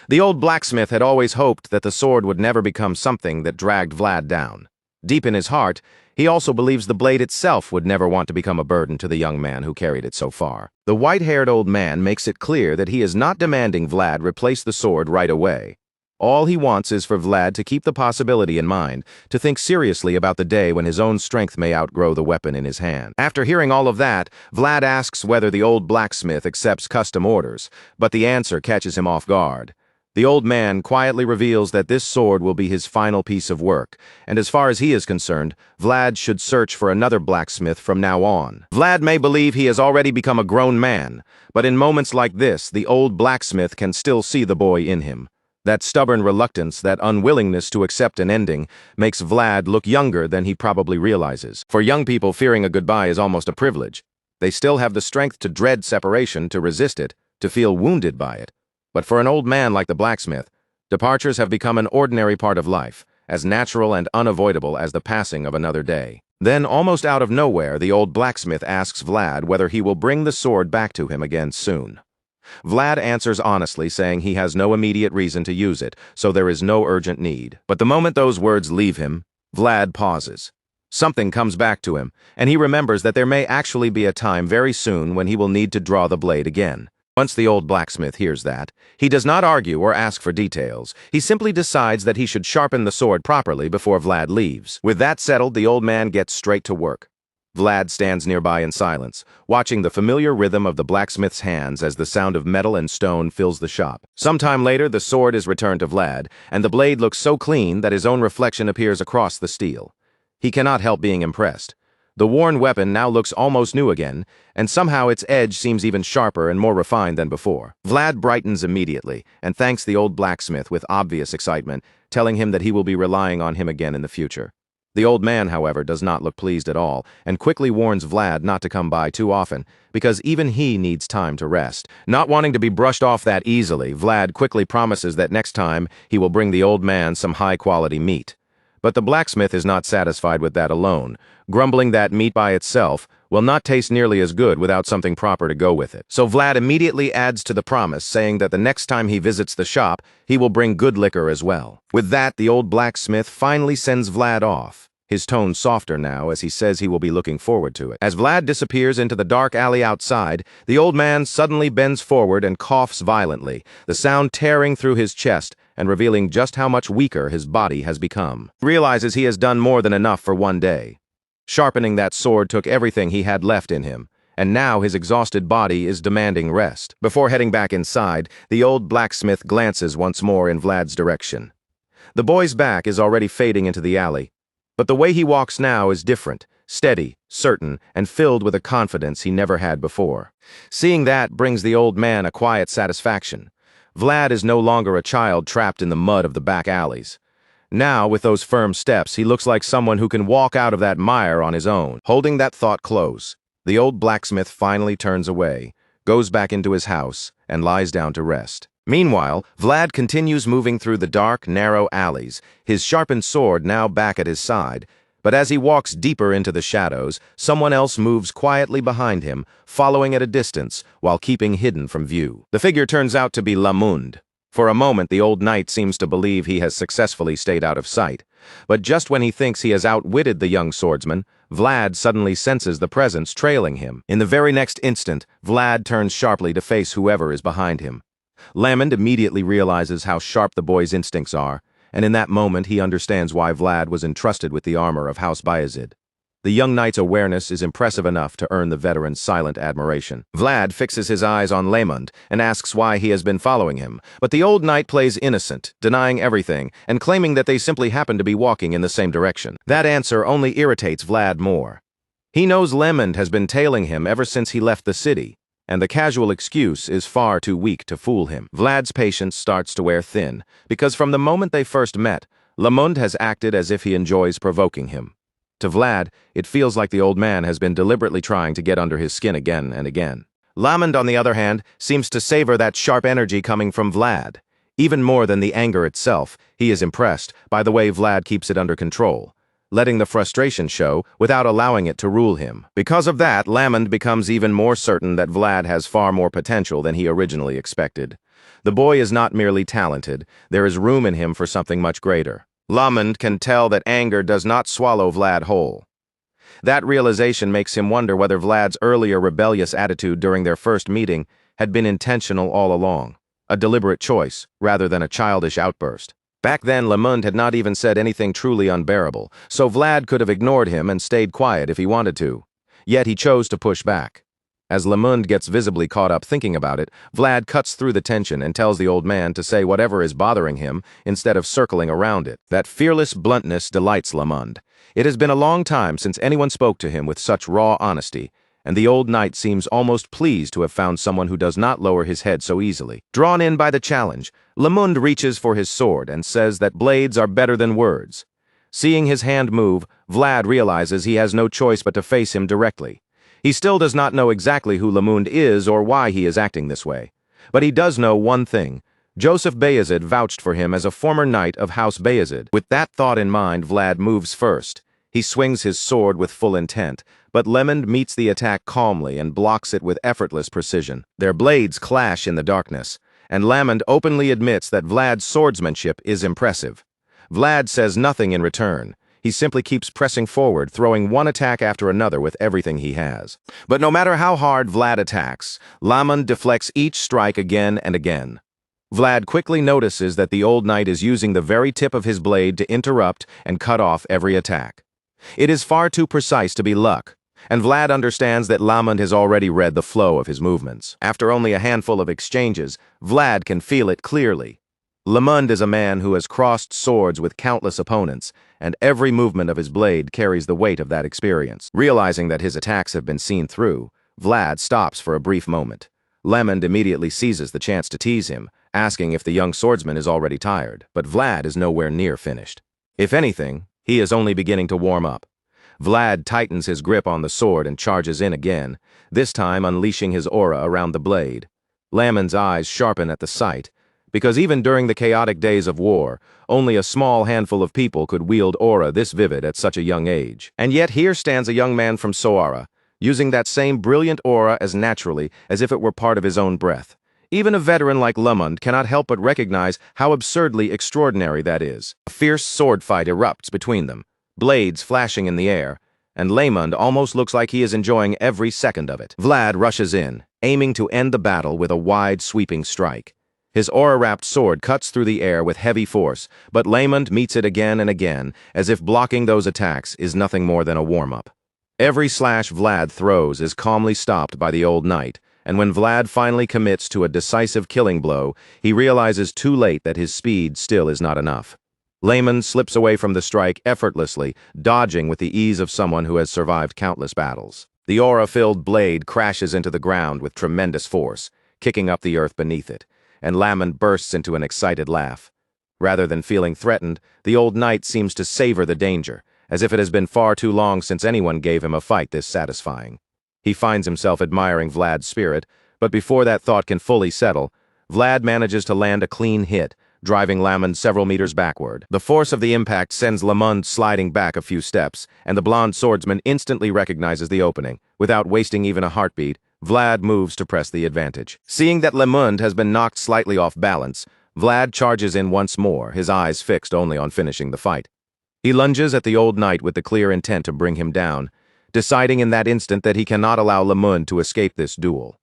The old blacksmith had always hoped that the sword would never become something that dragged Vlad down. Deep in his heart, he also believes the blade itself would never want to become a burden to the young man who carried it so far. The white-haired old man makes it clear that he is not demanding Vlad replace the sword right away. All he wants is for Vlad to keep the possibility in mind, to think seriously about the day when his own strength may outgrow the weapon in his hand. After hearing all of that, Vlad asks whether the old blacksmith accepts custom orders, but the answer catches him off guard. The old man quietly reveals that this sword will be his final piece of work, and as far as he is concerned, Vlad should search for another blacksmith from now on. Vlad may believe he has already become a grown man, but in moments like this, the old blacksmith can still see the boy in him. That stubborn reluctance, that unwillingness to accept an ending, makes Vlad look younger than he probably realizes. For young people, fearing a goodbye is almost a privilege. They still have the strength to dread separation, to resist it, to feel wounded by it. But for an old man like the blacksmith, departures have become an ordinary part of life, as natural and unavoidable as the passing of another day. Then, almost out of nowhere, the old blacksmith asks Vlad whether he will bring the sword back to him again soon. Vlad answers honestly, saying he has no immediate reason to use it, so there is no urgent need. But the moment those words leave him, Vlad pauses. Something comes back to him, and he remembers that there may actually be a time very soon when he will need to draw the blade again. Once the old blacksmith hears that, he does not argue or ask for details. He simply decides that he should sharpen the sword properly before Vlad leaves. With that settled, the old man gets straight to work. Vlad stands nearby in silence, watching the familiar rhythm of the blacksmith's hands as the sound of metal and stone fills the shop. Sometime later, the sword is returned to Vlad, and the blade looks so clean that his own reflection appears across the steel. He cannot help being impressed. The worn weapon now looks almost new again, and somehow its edge seems even sharper and more refined than before. Vlad brightens immediately and thanks the old blacksmith with obvious excitement, telling him that he will be relying on him again in the future. The old man, however, does not look pleased at all, and quickly warns Vlad not to come by too often, because even he needs time to rest. Not wanting to be brushed off that easily, Vlad quickly promises that next time he will bring the old man some high-quality meat. But the blacksmith is not satisfied with that alone, grumbling that meat by itself will not taste nearly as good without something proper to go with it. So Vlad immediately adds to the promise, saying that the next time he visits the shop, he will bring good liquor as well. With that, the old blacksmith finally sends Vlad off, his tone softer now as he says he will be looking forward to it. As Vlad disappears into the dark alley outside, the old man suddenly bends forward and coughs violently, the sound tearing through his chest and revealing just how much weaker his body has become. He realizes he has done more than enough for one day. Sharpening that sword took everything he had left in him, and now his exhausted body is demanding rest. Before heading back inside, the old blacksmith glances once more in Vlad's direction. The boy's back is already fading into the alley, but the way he walks now is different, steady, certain, and filled with a confidence he never had before. Seeing that brings the old man a quiet satisfaction. Vlad is no longer a child trapped in the mud of the back alleys. Now, with those firm steps, he looks like someone who can walk out of that mire on his own. Holding that thought close, the old blacksmith finally turns away, goes back into his house, and lies down to rest. Meanwhile, Vlad continues moving through the dark, narrow alleys, his sharpened sword now back at his side. But as he walks deeper into the shadows, someone else moves quietly behind him, following at a distance while keeping hidden from view. The figure turns out to be Lamund. For a moment, the old knight seems to believe he has successfully stayed out of sight. But just when he thinks he has outwitted the young swordsman, Vlad suddenly senses the presence trailing him. In the very next instant, Vlad turns sharply to face whoever is behind him. Lamund immediately realizes how sharp the boy's instincts are, and in that moment he understands why Vlad was entrusted with the armor of House Bayezid. The young knight's awareness is impressive enough to earn the veteran's silent admiration. Vlad fixes his eyes on Lamund and asks why he has been following him, but the old knight plays innocent, denying everything, and claiming that they simply happen to be walking in the same direction. That answer only irritates Vlad more. He knows Lamund has been tailing him ever since he left the city, and the casual excuse is far too weak to fool him. Vlad's patience starts to wear thin, because from the moment they first met, Lamund has acted as if he enjoys provoking him. To Vlad, it feels like the old man has been deliberately trying to get under his skin again and again. Lamund, on the other hand, seems to savor that sharp energy coming from Vlad. Even more than the anger itself, he is impressed by the way Vlad keeps it under control, letting the frustration show without allowing it to rule him. Because of that, Lamund becomes even more certain that Vlad has far more potential than he originally expected. The boy is not merely talented, there is room in him for something much greater. Lamund can tell that anger does not swallow Vlad whole. That realization makes him wonder whether Vlad's earlier rebellious attitude during their first meeting had been intentional all along, a deliberate choice rather than a childish outburst. Back then, Lamund had not even said anything truly unbearable, so Vlad could have ignored him and stayed quiet if he wanted to. Yet he chose to push back. As Lamund gets visibly caught up thinking about it, Vlad cuts through the tension and tells the old man to say whatever is bothering him instead of circling around it. That fearless bluntness delights Lamund. It has been a long time since anyone spoke to him with such raw honesty, and the old knight seems almost pleased to have found someone who does not lower his head so easily. Drawn in by the challenge, Lamund reaches for his sword and says that blades are better than words. Seeing his hand move, Vlad realizes he has no choice but to face him directly. He still does not know exactly who Lamund is or why he is acting this way. But he does know one thing. Joseph Bayezid vouched for him as a former knight of House Bayezid. With that thought in mind, Vlad moves first. He swings his sword with full intent, but Lamund meets the attack calmly and blocks it with effortless precision. Their blades clash in the darkness, and Lamund openly admits that Vlad's swordsmanship is impressive. Vlad says nothing in return. He simply keeps pressing forward, throwing one attack after another with everything he has. But no matter how hard Vlad attacks, Lamund deflects each strike again and again. Vlad quickly notices that the old knight is using the very tip of his blade to interrupt and cut off every attack. It is far too precise to be luck, and Vlad understands that Lamund has already read the flow of his movements. After only a handful of exchanges, Vlad can feel it clearly. Lamund is a man who has crossed swords with countless opponents, and every movement of his blade carries the weight of that experience. Realizing that his attacks have been seen through, Vlad stops for a brief moment. Lamund immediately seizes the chance to tease him, asking if the young swordsman is already tired, but Vlad is nowhere near finished. If anything, he is only beginning to warm up. Vlad tightens his grip on the sword and charges in again, this time unleashing his aura around the blade. Lamund's eyes sharpen at the sight, because even during the chaotic days of war, only a small handful of people could wield aura this vivid at such a young age. And yet here stands a young man from Soara, using that same brilliant aura as naturally as if it were part of his own breath. Even a veteran like Lamund cannot help but recognize how absurdly extraordinary that is. A fierce sword fight erupts between them, blades flashing in the air, and Lamund almost looks like he is enjoying every second of it. Vlad rushes in, aiming to end the battle with a wide, sweeping strike. His aura-wrapped sword cuts through the air with heavy force, but Lamund meets it again and again, as if blocking those attacks is nothing more than a warm-up. Every slash Vlad throws is calmly stopped by the old knight, and when Vlad finally commits to a decisive killing blow, he realizes too late that his speed still is not enough. Lamund slips away from the strike effortlessly, dodging with the ease of someone who has survived countless battles. The aura-filled blade crashes into the ground with tremendous force, kicking up the earth beneath it, and Lamund bursts into an excited laugh. Rather than feeling threatened, the old knight seems to savor the danger, as if it has been far too long since anyone gave him a fight this satisfying. He finds himself admiring Vlad's spirit, but before that thought can fully settle, Vlad manages to land a clean hit, driving Lamond several meters backward. The force of the impact sends Lamond sliding back a few steps, and the blonde swordsman instantly recognizes the opening. Without wasting even a heartbeat, Vlad moves to press the advantage. Seeing that Lamond has been knocked slightly off balance, Vlad charges in once more, his eyes fixed only on finishing the fight. He lunges at the old knight with the clear intent to bring him down, deciding in that instant that he cannot allow Lamond to escape this duel.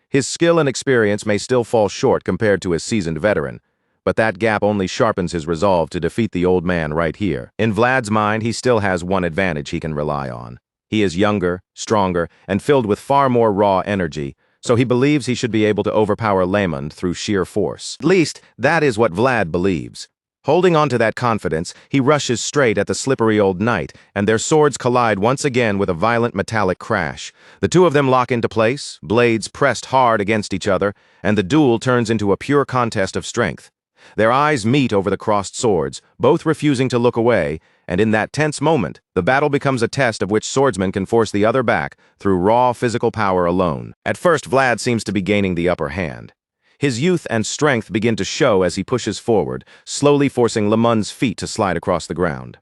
His skill and experience may still fall short compared to his seasoned veteran, but that gap only sharpens his resolve to defeat the old man right here. In Vlad's mind, he still has one advantage he can rely on. He is younger, stronger, and filled with far more raw energy, so he believes he should be able to overpower Lamond through sheer force. At least, that is what Vlad believes. Holding on to that confidence, he rushes straight at the slippery old knight, and their swords collide once again with a violent metallic crash. The two of them lock into place, blades pressed hard against each other, and the duel turns into a pure contest of strength. Their eyes meet over the crossed swords, both refusing to look away, and in that tense moment, the battle becomes a test of which swordsman can force the other back through raw physical power alone. At first, Vlad seems to be gaining the upper hand. His youth and strength begin to show as he pushes forward, slowly forcing Lamond's feet to slide across the ground.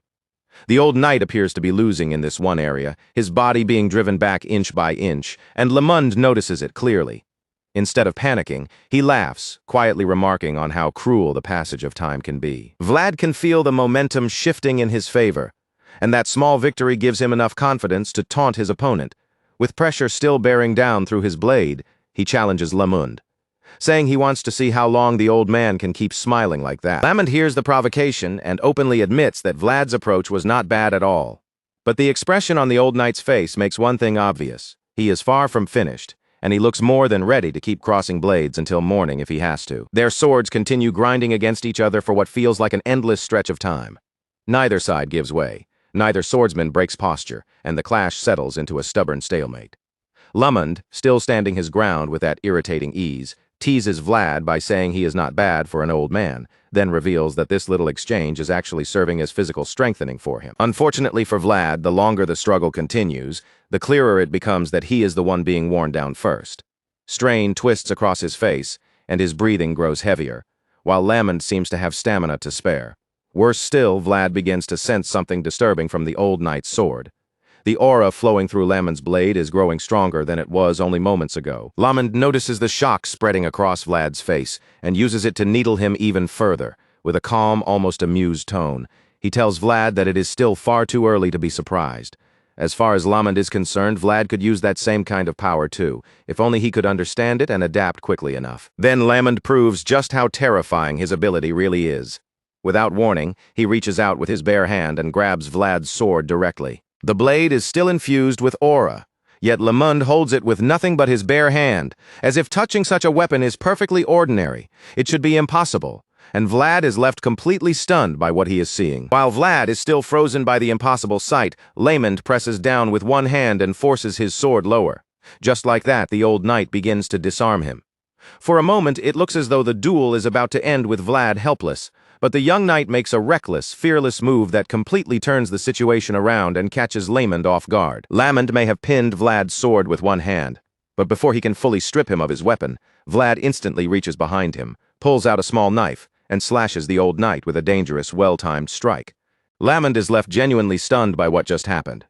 The old knight appears to be losing in this one area, his body being driven back inch by inch, and Lamond notices it clearly. Instead of panicking, he laughs, quietly remarking on how cruel the passage of time can be. Vlad can feel the momentum shifting in his favor, and that small victory gives him enough confidence to taunt his opponent. With pressure still bearing down through his blade, he challenges Lamond, saying he wants to see how long the old man can keep smiling like that. Lamond hears the provocation and openly admits that Vlad's approach was not bad at all. But the expression on the old knight's face makes one thing obvious. He is far from finished, and he looks more than ready to keep crossing blades until morning if he has to. Their swords continue grinding against each other for what feels like an endless stretch of time. Neither side gives way, neither swordsman breaks posture, and the clash settles into a stubborn stalemate. Lamond, still standing his ground with that irritating ease, teases Vlad by saying he is not bad for an old man, then reveals that this little exchange is actually serving as physical strengthening for him. Unfortunately for Vlad, the longer the struggle continues, the clearer it becomes that he is the one being worn down first. Strain twists across his face, and his breathing grows heavier, while Lamond seems to have stamina to spare. Worse still, Vlad begins to sense something disturbing from the old knight's sword. The aura flowing through Lamond's blade is growing stronger than it was only moments ago. Lamond notices the shock spreading across Vlad's face and uses it to needle him even further. With a calm, almost amused tone, he tells Vlad that it is still far too early to be surprised. As far as Lamond is concerned, Vlad could use that same kind of power too, if only he could understand it and adapt quickly enough. Then Lamond proves just how terrifying his ability really is. Without warning, he reaches out with his bare hand and grabs Vlad's sword directly. The blade is still infused with aura, yet Lamond holds it with nothing but his bare hand, as if touching such a weapon is perfectly ordinary. It should be impossible, and Vlad is left completely stunned by what he is seeing. While Vlad is still frozen by the impossible sight, Lamond presses down with one hand and forces his sword lower. Just like that, the old knight begins to disarm him. For a moment, it looks as though the duel is about to end with Vlad helpless, but the young knight makes a reckless, fearless move that completely turns the situation around and catches Lamond off guard. Lamond may have pinned Vlad's sword with one hand, but before he can fully strip him of his weapon, Vlad instantly reaches behind him, pulls out a small knife, and slashes the old knight with a dangerous, well-timed strike. Lamond is left genuinely stunned by what just happened.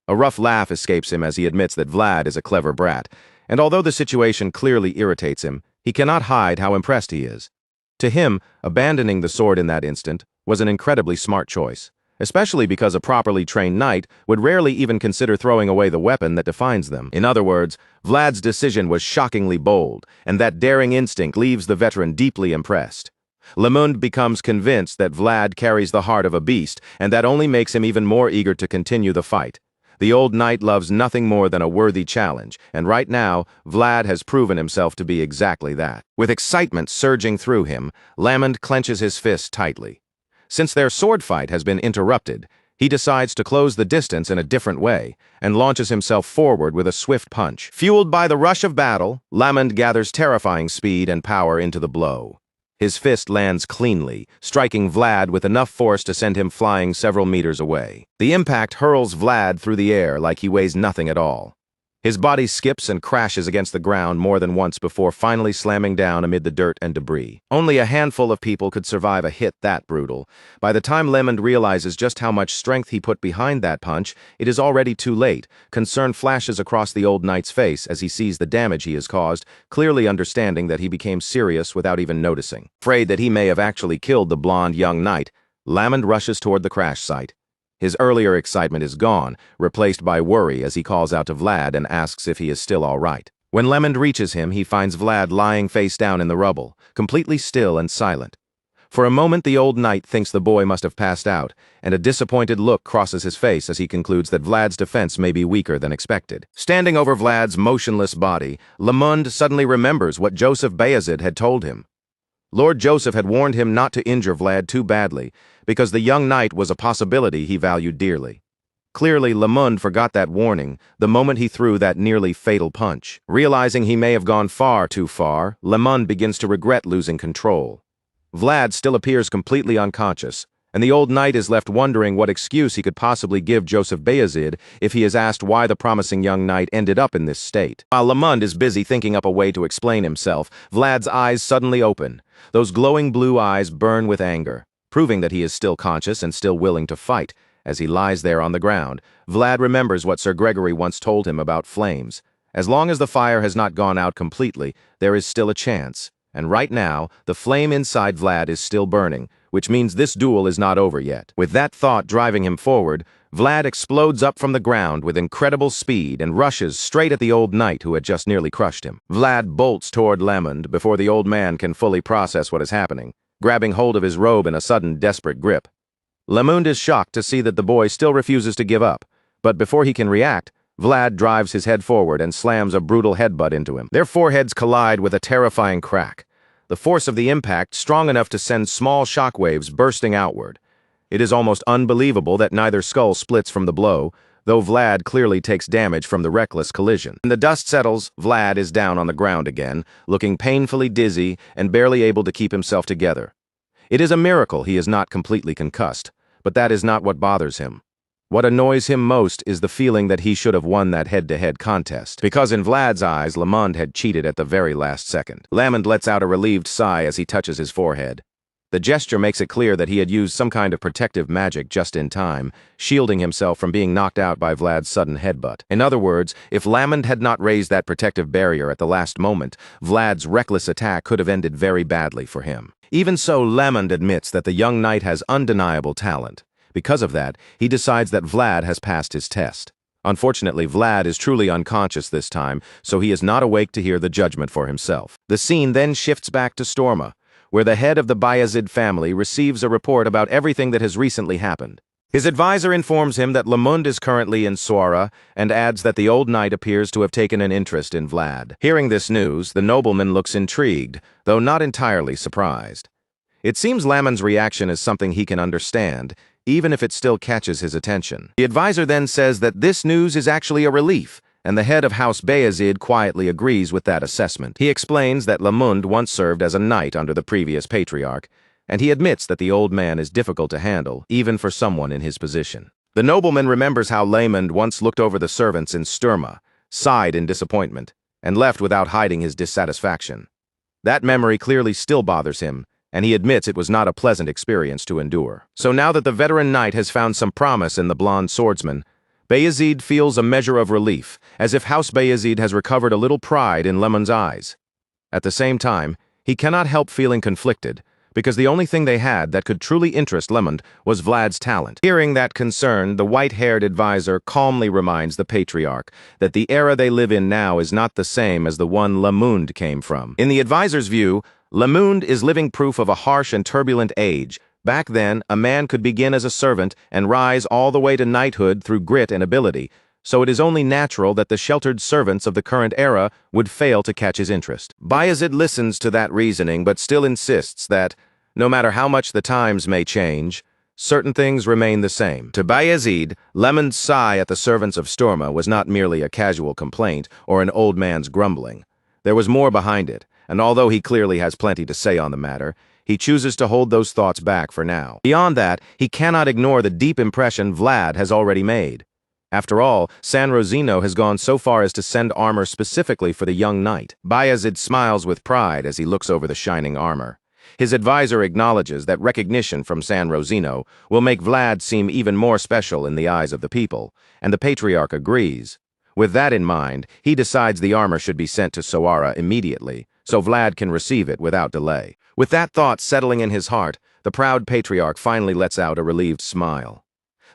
A rough laugh escapes him as he admits that Vlad is a clever brat, and although the situation clearly irritates him, he cannot hide how impressed he is. To him, abandoning the sword in that instant was an incredibly smart choice, especially because a properly trained knight would rarely even consider throwing away the weapon that defines them. In other words, Vlad's decision was shockingly bold, and that daring instinct leaves the veteran deeply impressed. Lamond becomes convinced that Vlad carries the heart of a beast, and that only makes him even more eager to continue the fight. The old knight loves nothing more than a worthy challenge, and right now, Vlad has proven himself to be exactly that. With excitement surging through him, Lamond clenches his fist tightly. Since their sword fight has been interrupted, he decides to close the distance in a different way, and launches himself forward with a swift punch. Fueled by the rush of battle, Lamond gathers terrifying speed and power into the blow. His fist lands cleanly, striking Vlad with enough force to send him flying several meters away. The impact hurls Vlad through the air like he weighs nothing at all. His body skips and crashes against the ground more than once before finally slamming down amid the dirt and debris. Only a handful of people could survive a hit that brutal. By the time Lemond realizes just how much strength he put behind that punch, it is already too late. Concern flashes across the old knight's face as he sees the damage he has caused, clearly understanding that he became serious without even noticing. Afraid that he may have actually killed the blonde young knight, Lemond rushes toward the crash site. His earlier excitement is gone, replaced by worry as he calls out to Vlad and asks if he is still all right. When Lemond reaches him, he finds Vlad lying face down in the rubble, completely still and silent. For a moment, the old knight thinks the boy must have passed out, and a disappointed look crosses his face as he concludes that Vlad's defense may be weaker than expected. Standing over Vlad's motionless body, Lemond suddenly remembers what Joseph Bayezid had told him. Lord Joseph had warned him not to injure Vlad too badly, because the young knight was a possibility he valued dearly. Clearly, Lemond forgot that warning the moment he threw that nearly fatal punch. Realizing he may have gone far too far, Lemond begins to regret losing control. Vlad still appears completely unconscious, and the old knight is left wondering what excuse he could possibly give Joseph Bayezid if he is asked why the promising young knight ended up in this state. While Lemond is busy thinking up a way to explain himself, Vlad's eyes suddenly open. Those glowing blue eyes burn with anger, proving that he is still conscious and still willing to fight. As he lies there on the ground, Vlad remembers what Sir Gregory once told him about flames. As long as the fire has not gone out completely, there is still a chance. And right now, the flame inside Vlad is still burning, which means this duel is not over yet. With that thought driving him forward, Vlad explodes up from the ground with incredible speed and rushes straight at the old knight who had just nearly crushed him. Vlad bolts toward Lemond before the old man can fully process what is happening, grabbing hold of his robe in a sudden desperate grip. Lemond is shocked to see that the boy still refuses to give up, but before he can react, Vlad drives his head forward and slams a brutal headbutt into him. Their foreheads collide with a terrifying crack, the force of the impact strong enough to send small shockwaves bursting outward. It is almost unbelievable that neither skull splits from the blow, though Vlad clearly takes damage from the reckless collision. When the dust settles, Vlad is down on the ground again, looking painfully dizzy and barely able to keep himself together. It is a miracle he is not completely concussed, but that is not what bothers him. What annoys him most is the feeling that he should have won that head-to-head contest, because in Vlad's eyes, Lemond had cheated at the very last second. Lemond lets out a relieved sigh as he touches his forehead. The gesture makes it clear that he had used some kind of protective magic just in time, shielding himself from being knocked out by Vlad's sudden headbutt. In other words, if Lemond had not raised that protective barrier at the last moment, Vlad's reckless attack could have ended very badly for him. Even so, Lemond admits that the young knight has undeniable talent. Because of that, he decides that Vlad has passed his test. Unfortunately, Vlad is truly unconscious this time, so he is not awake to hear the judgment for himself. The scene then shifts back to Storma, where the head of the Bayezid family receives a report about everything that has recently happened. His advisor informs him that Lemond is currently in Suara and adds that the old knight appears to have taken an interest in Vlad. Hearing this news, the nobleman looks intrigued, though not entirely surprised. It seems Lemond's reaction is something he can understand, even if it still catches his attention. The advisor then says that this news is actually a relief, and the head of House Bayezid quietly agrees with that assessment. He explains that Lemond once served as a knight under the previous patriarch, and he admits that the old man is difficult to handle, even for someone in his position. The nobleman remembers how Lemond once looked over the servants in Sturma, sighed in disappointment, and left without hiding his dissatisfaction. That memory clearly still bothers him, and he admits it was not a pleasant experience to endure. So now that the veteran knight has found some promise in the blonde swordsman, Bayezid feels a measure of relief, as if House Bayezid has recovered a little pride in Lemond's eyes. At the same time, he cannot help feeling conflicted, because the only thing they had that could truly interest Lemond was Vlad's talent. Hearing that concern, the white-haired advisor calmly reminds the patriarch that the era they live in now is not the same as the one Lemond came from. In the advisor's view, Lemond is living proof of a harsh and turbulent age. Back then, a man could begin as a servant and rise all the way to knighthood through grit and ability, so it is only natural that the sheltered servants of the current era would fail to catch his interest. Bayezid listens to that reasoning but still insists that, no matter how much the times may change, certain things remain the same. To Bayezid, Lemond's sigh at the servants of Storma was not merely a casual complaint or an old man's grumbling. There was more behind it, and although he clearly has plenty to say on the matter, he chooses to hold those thoughts back for now. Beyond that, he cannot ignore the deep impression Vlad has already made. After all, San Rosino has gone so far as to send armor specifically for the young knight. Bayezid smiles with pride as he looks over the shining armor. His advisor acknowledges that recognition from San Rosino will make Vlad seem even more special in the eyes of the people, and the Patriarch agrees. With that in mind, he decides the armor should be sent to Soara immediately, so Vlad can receive it without delay. With that thought settling in his heart, the proud Patriarch finally lets out a relieved smile.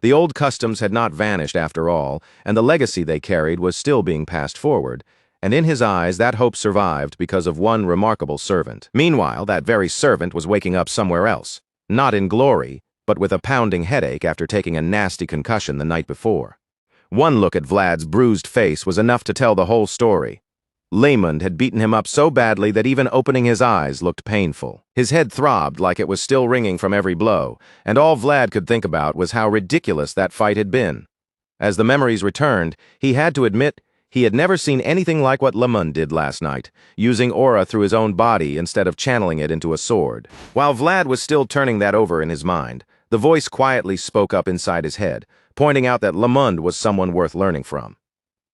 The old customs had not vanished after all, and the legacy they carried was still being passed forward, and in his eyes that hope survived because of one remarkable servant. Meanwhile, that very servant was waking up somewhere else, not in glory, but with a pounding headache after taking a nasty concussion the night before. One look at Vlad's bruised face was enough to tell the whole story. Laymond had beaten him up so badly that even opening his eyes looked painful. His head throbbed like it was still ringing from every blow, and all Vlad could think about was how ridiculous that fight had been. As the memories returned, he had to admit he had never seen anything like what Laymond did last night, using aura through his own body instead of channeling it into a sword. While Vlad was still turning that over in his mind, the voice quietly spoke up inside his head, pointing out that Laymond was someone worth learning from.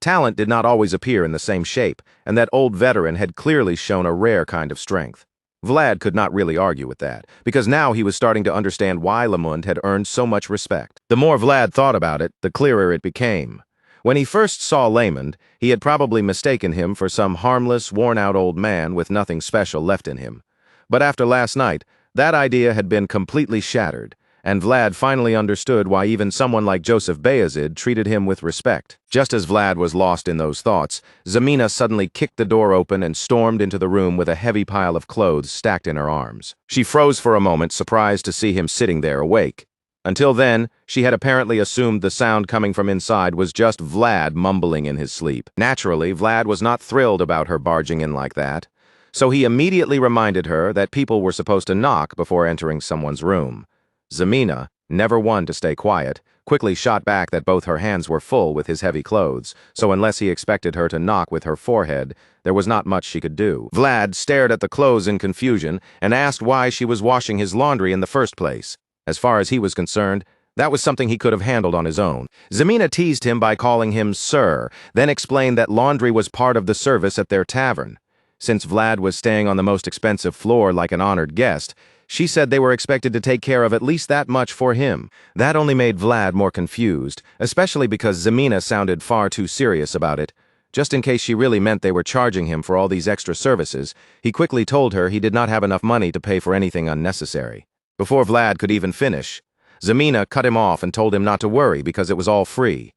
Talent did not always appear in the same shape, and that old veteran had clearly shown a rare kind of strength. Vlad could not really argue with that, because now he was starting to understand why Laymond had earned so much respect. The more Vlad thought about it, the clearer it became. When he first saw Laymond, he had probably mistaken him for some harmless, worn-out old man with nothing special left in him. But after last night, that idea had been completely shattered, and Vlad finally understood why even someone like Joseph Bayezid treated him with respect. Just as Vlad was lost in those thoughts, Zemina suddenly kicked the door open and stormed into the room with a heavy pile of clothes stacked in her arms. She froze for a moment, surprised to see him sitting there awake. Until then, she had apparently assumed the sound coming from inside was just Vlad mumbling in his sleep. Naturally, Vlad was not thrilled about her barging in like that, so he immediately reminded her that people were supposed to knock before entering someone's room. Zemina, never one to stay quiet, quickly shot back that both her hands were full with his heavy clothes, so unless he expected her to knock with her forehead, there was not much she could do. Vlad stared at the clothes in confusion and asked why she was washing his laundry in the first place. As far as he was concerned, that was something he could have handled on his own. Zemina teased him by calling him Sir, then explained that laundry was part of the service at their tavern. Since Vlad was staying on the most expensive floor like an honored guest, she said they were expected to take care of at least that much for him. That only made Vlad more confused, especially because Zemina sounded far too serious about it. Just in case she really meant they were charging him for all these extra services, he quickly told her he did not have enough money to pay for anything unnecessary. Before Vlad could even finish, Zemina cut him off and told him not to worry because it was all free.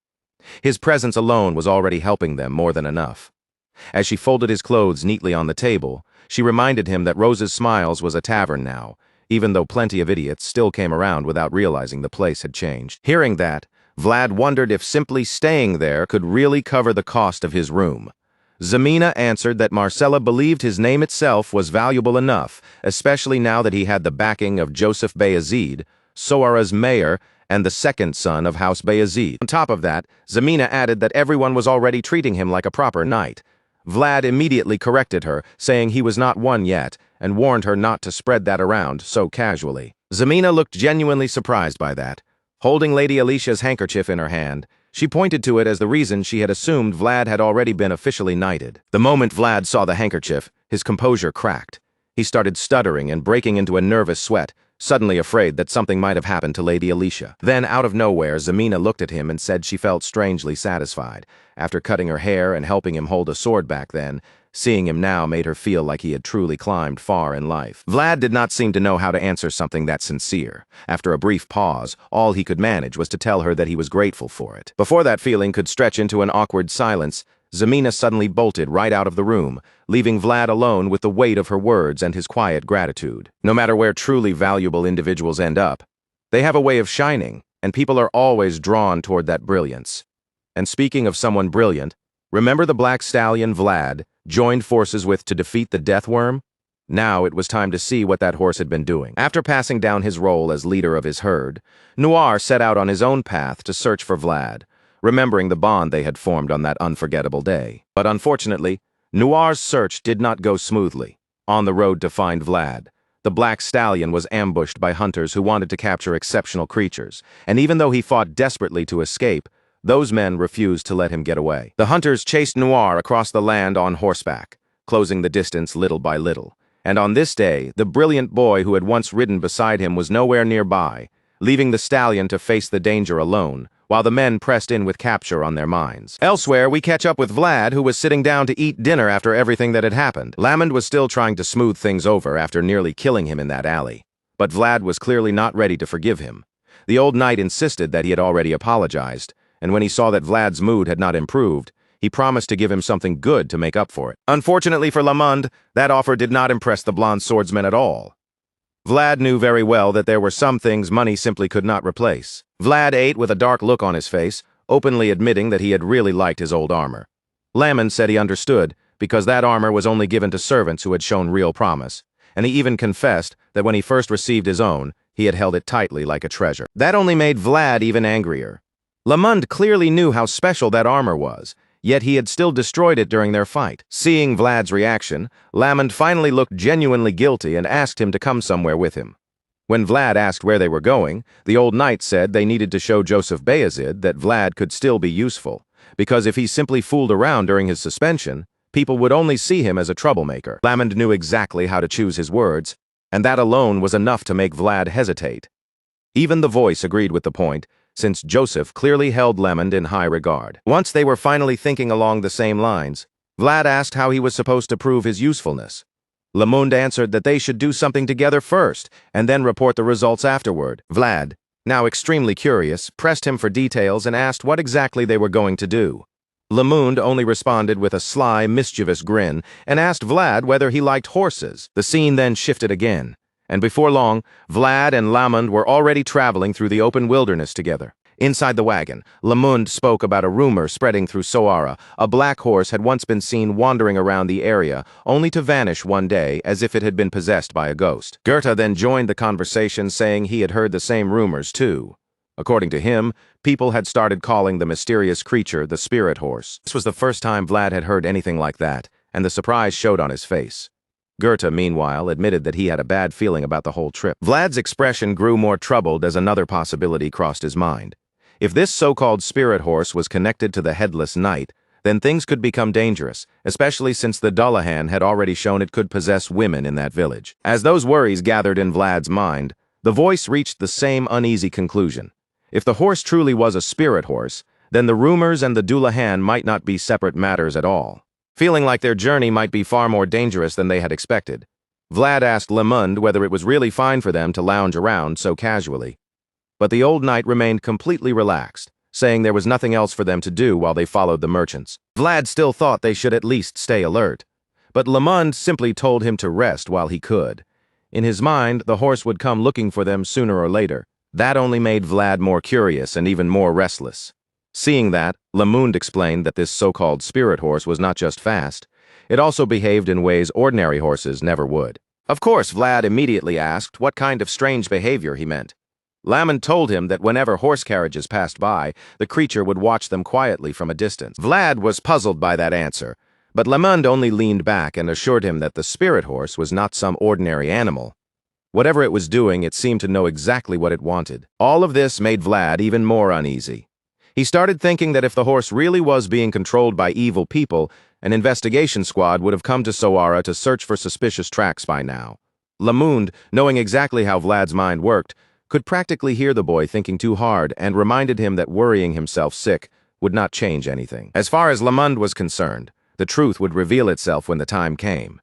His presence alone was already helping them more than enough. As she folded his clothes neatly on the table, she reminded him that Rose's Smiles was a tavern now, even though plenty of idiots still came around without realizing the place had changed. Hearing that, Vlad wondered if simply staying there could really cover the cost of his room. Zemina answered that Marcella believed his name itself was valuable enough, especially now that he had the backing of Joseph Bayezid, Soara's mayor, and the second son of House Bayezid. On top of that, Zemina added that everyone was already treating him like a proper knight. Vlad immediately corrected her, saying he was not one yet, and warned her not to spread that around so casually. Zemina looked genuinely surprised by that. Holding Lady Alicia's handkerchief in her hand, she pointed to it as the reason she had assumed Vlad had already been officially knighted. The moment Vlad saw the handkerchief, his composure cracked. He started stuttering and breaking into a nervous sweat, suddenly afraid that something might have happened to Lady Alicia. Then, out of nowhere, Zemina looked at him and said she felt strangely satisfied. After cutting her hair and helping him hold a sword back then, seeing him now made her feel like he had truly climbed far in life. Vlad did not seem to know how to answer something that sincere. After a brief pause, all he could manage was to tell her that he was grateful for it. Before that feeling could stretch into an awkward silence, Zemina suddenly bolted right out of the room, leaving Vlad alone with the weight of her words and his quiet gratitude. No matter where truly valuable individuals end up, they have a way of shining, and people are always drawn toward that brilliance. And speaking of someone brilliant, remember the black stallion Vlad joined forces with to defeat the death worm? Now it was time to see what that horse had been doing. After passing down his role as leader of his herd, Noir set out on his own path to search for Vlad, remembering the bond they had formed on that unforgettable day. But unfortunately, Noir's search did not go smoothly. On the road to find Vlad, the black stallion was ambushed by hunters who wanted to capture exceptional creatures, and even though he fought desperately to escape, those men refused to let him get away. The hunters chased Noir across the land on horseback, closing the distance little by little. And on this day, the brilliant boy who had once ridden beside him was nowhere nearby, leaving the stallion to face the danger alone, while the men pressed in with capture on their minds. Elsewhere, we catch up with Vlad, who was sitting down to eat dinner after everything that had happened. Lamond was still trying to smooth things over after nearly killing him in that alley. But Vlad was clearly not ready to forgive him. The old knight insisted that he had already apologized, and when he saw that Vlad's mood had not improved, he promised to give him something good to make up for it. Unfortunately for Lamond, that offer did not impress the blonde swordsman at all. Vlad knew very well that there were some things money simply could not replace. Vlad ate with a dark look on his face, openly admitting that he had really liked his old armor. Lamond said he understood, because that armor was only given to servants who had shown real promise, and he even confessed that when he first received his own, he had held it tightly like a treasure. That only made Vlad even angrier. Lamond clearly knew how special that armor was, yet he had still destroyed it during their fight. Seeing Vlad's reaction, Lamond finally looked genuinely guilty and asked him to come somewhere with him. When Vlad asked where they were going, the old knight said they needed to show Joseph Bayezid that Vlad could still be useful, because if he simply fooled around during his suspension, people would only see him as a troublemaker. Lamond knew exactly how to choose his words, and that alone was enough to make Vlad hesitate. Even the voice agreed with the point, since Joseph clearly held Lamond in high regard. Once they were finally thinking along the same lines, Vlad asked how he was supposed to prove his usefulness. Lamond answered that they should do something together first, and then report the results afterward. Vlad, now extremely curious, pressed him for details and asked what exactly they were going to do. Lamond only responded with a sly, mischievous grin and asked Vlad whether he liked horses. The scene then shifted again, and before long, Vlad and Lamond were already traveling through the open wilderness together. Inside the wagon, Lamond spoke about a rumor spreading through Soara. A black horse had once been seen wandering around the area, only to vanish one day as if it had been possessed by a ghost. Goethe then joined the conversation, saying he had heard the same rumors too. According to him, people had started calling the mysterious creature the spirit horse. This was the first time Vlad had heard anything like that, and the surprise showed on his face. Goethe, meanwhile, admitted that he had a bad feeling about the whole trip. Vlad's expression grew more troubled as another possibility crossed his mind. If this so-called spirit horse was connected to the headless knight, then things could become dangerous, especially since the Dullahan had already shown it could possess women in that village. As those worries gathered in Vlad's mind, the voice reached the same uneasy conclusion. If the horse truly was a spirit horse, then the rumors and the Dullahan might not be separate matters at all. Feeling like their journey might be far more dangerous than they had expected, Vlad asked Lamond whether it was really fine for them to lounge around so casually. But the old knight remained completely relaxed, saying there was nothing else for them to do while they followed the merchants. Vlad still thought they should at least stay alert, but Lamond simply told him to rest while he could. In his mind, the horse would come looking for them sooner or later. That only made Vlad more curious and even more restless. Seeing that, Lamond explained that this so-called spirit horse was not just fast, it also behaved in ways ordinary horses never would. Of course, Vlad immediately asked what kind of strange behavior he meant. Lamond told him that whenever horse carriages passed by, the creature would watch them quietly from a distance. Vlad was puzzled by that answer, but Lamond only leaned back and assured him that the spirit horse was not some ordinary animal. Whatever it was doing, it seemed to know exactly what it wanted. All of this made Vlad even more uneasy. He started thinking that if the horse really was being controlled by evil people, an investigation squad would have come to Soara to search for suspicious tracks by now. Lamond, knowing exactly how Vlad's mind worked, could practically hear the boy thinking too hard and reminded him that worrying himself sick would not change anything. As far as Lamond was concerned, the truth would reveal itself when the time came.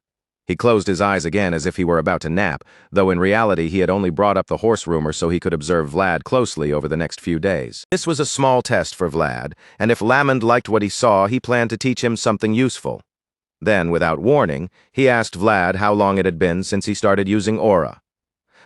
He closed his eyes again as if he were about to nap, though in reality he had only brought up the horse rumor so he could observe Vlad closely over the next few days. This was a small test for Vlad, and if Lamond liked what he saw, he planned to teach him something useful. Then, without warning, he asked Vlad how long it had been since he started using aura.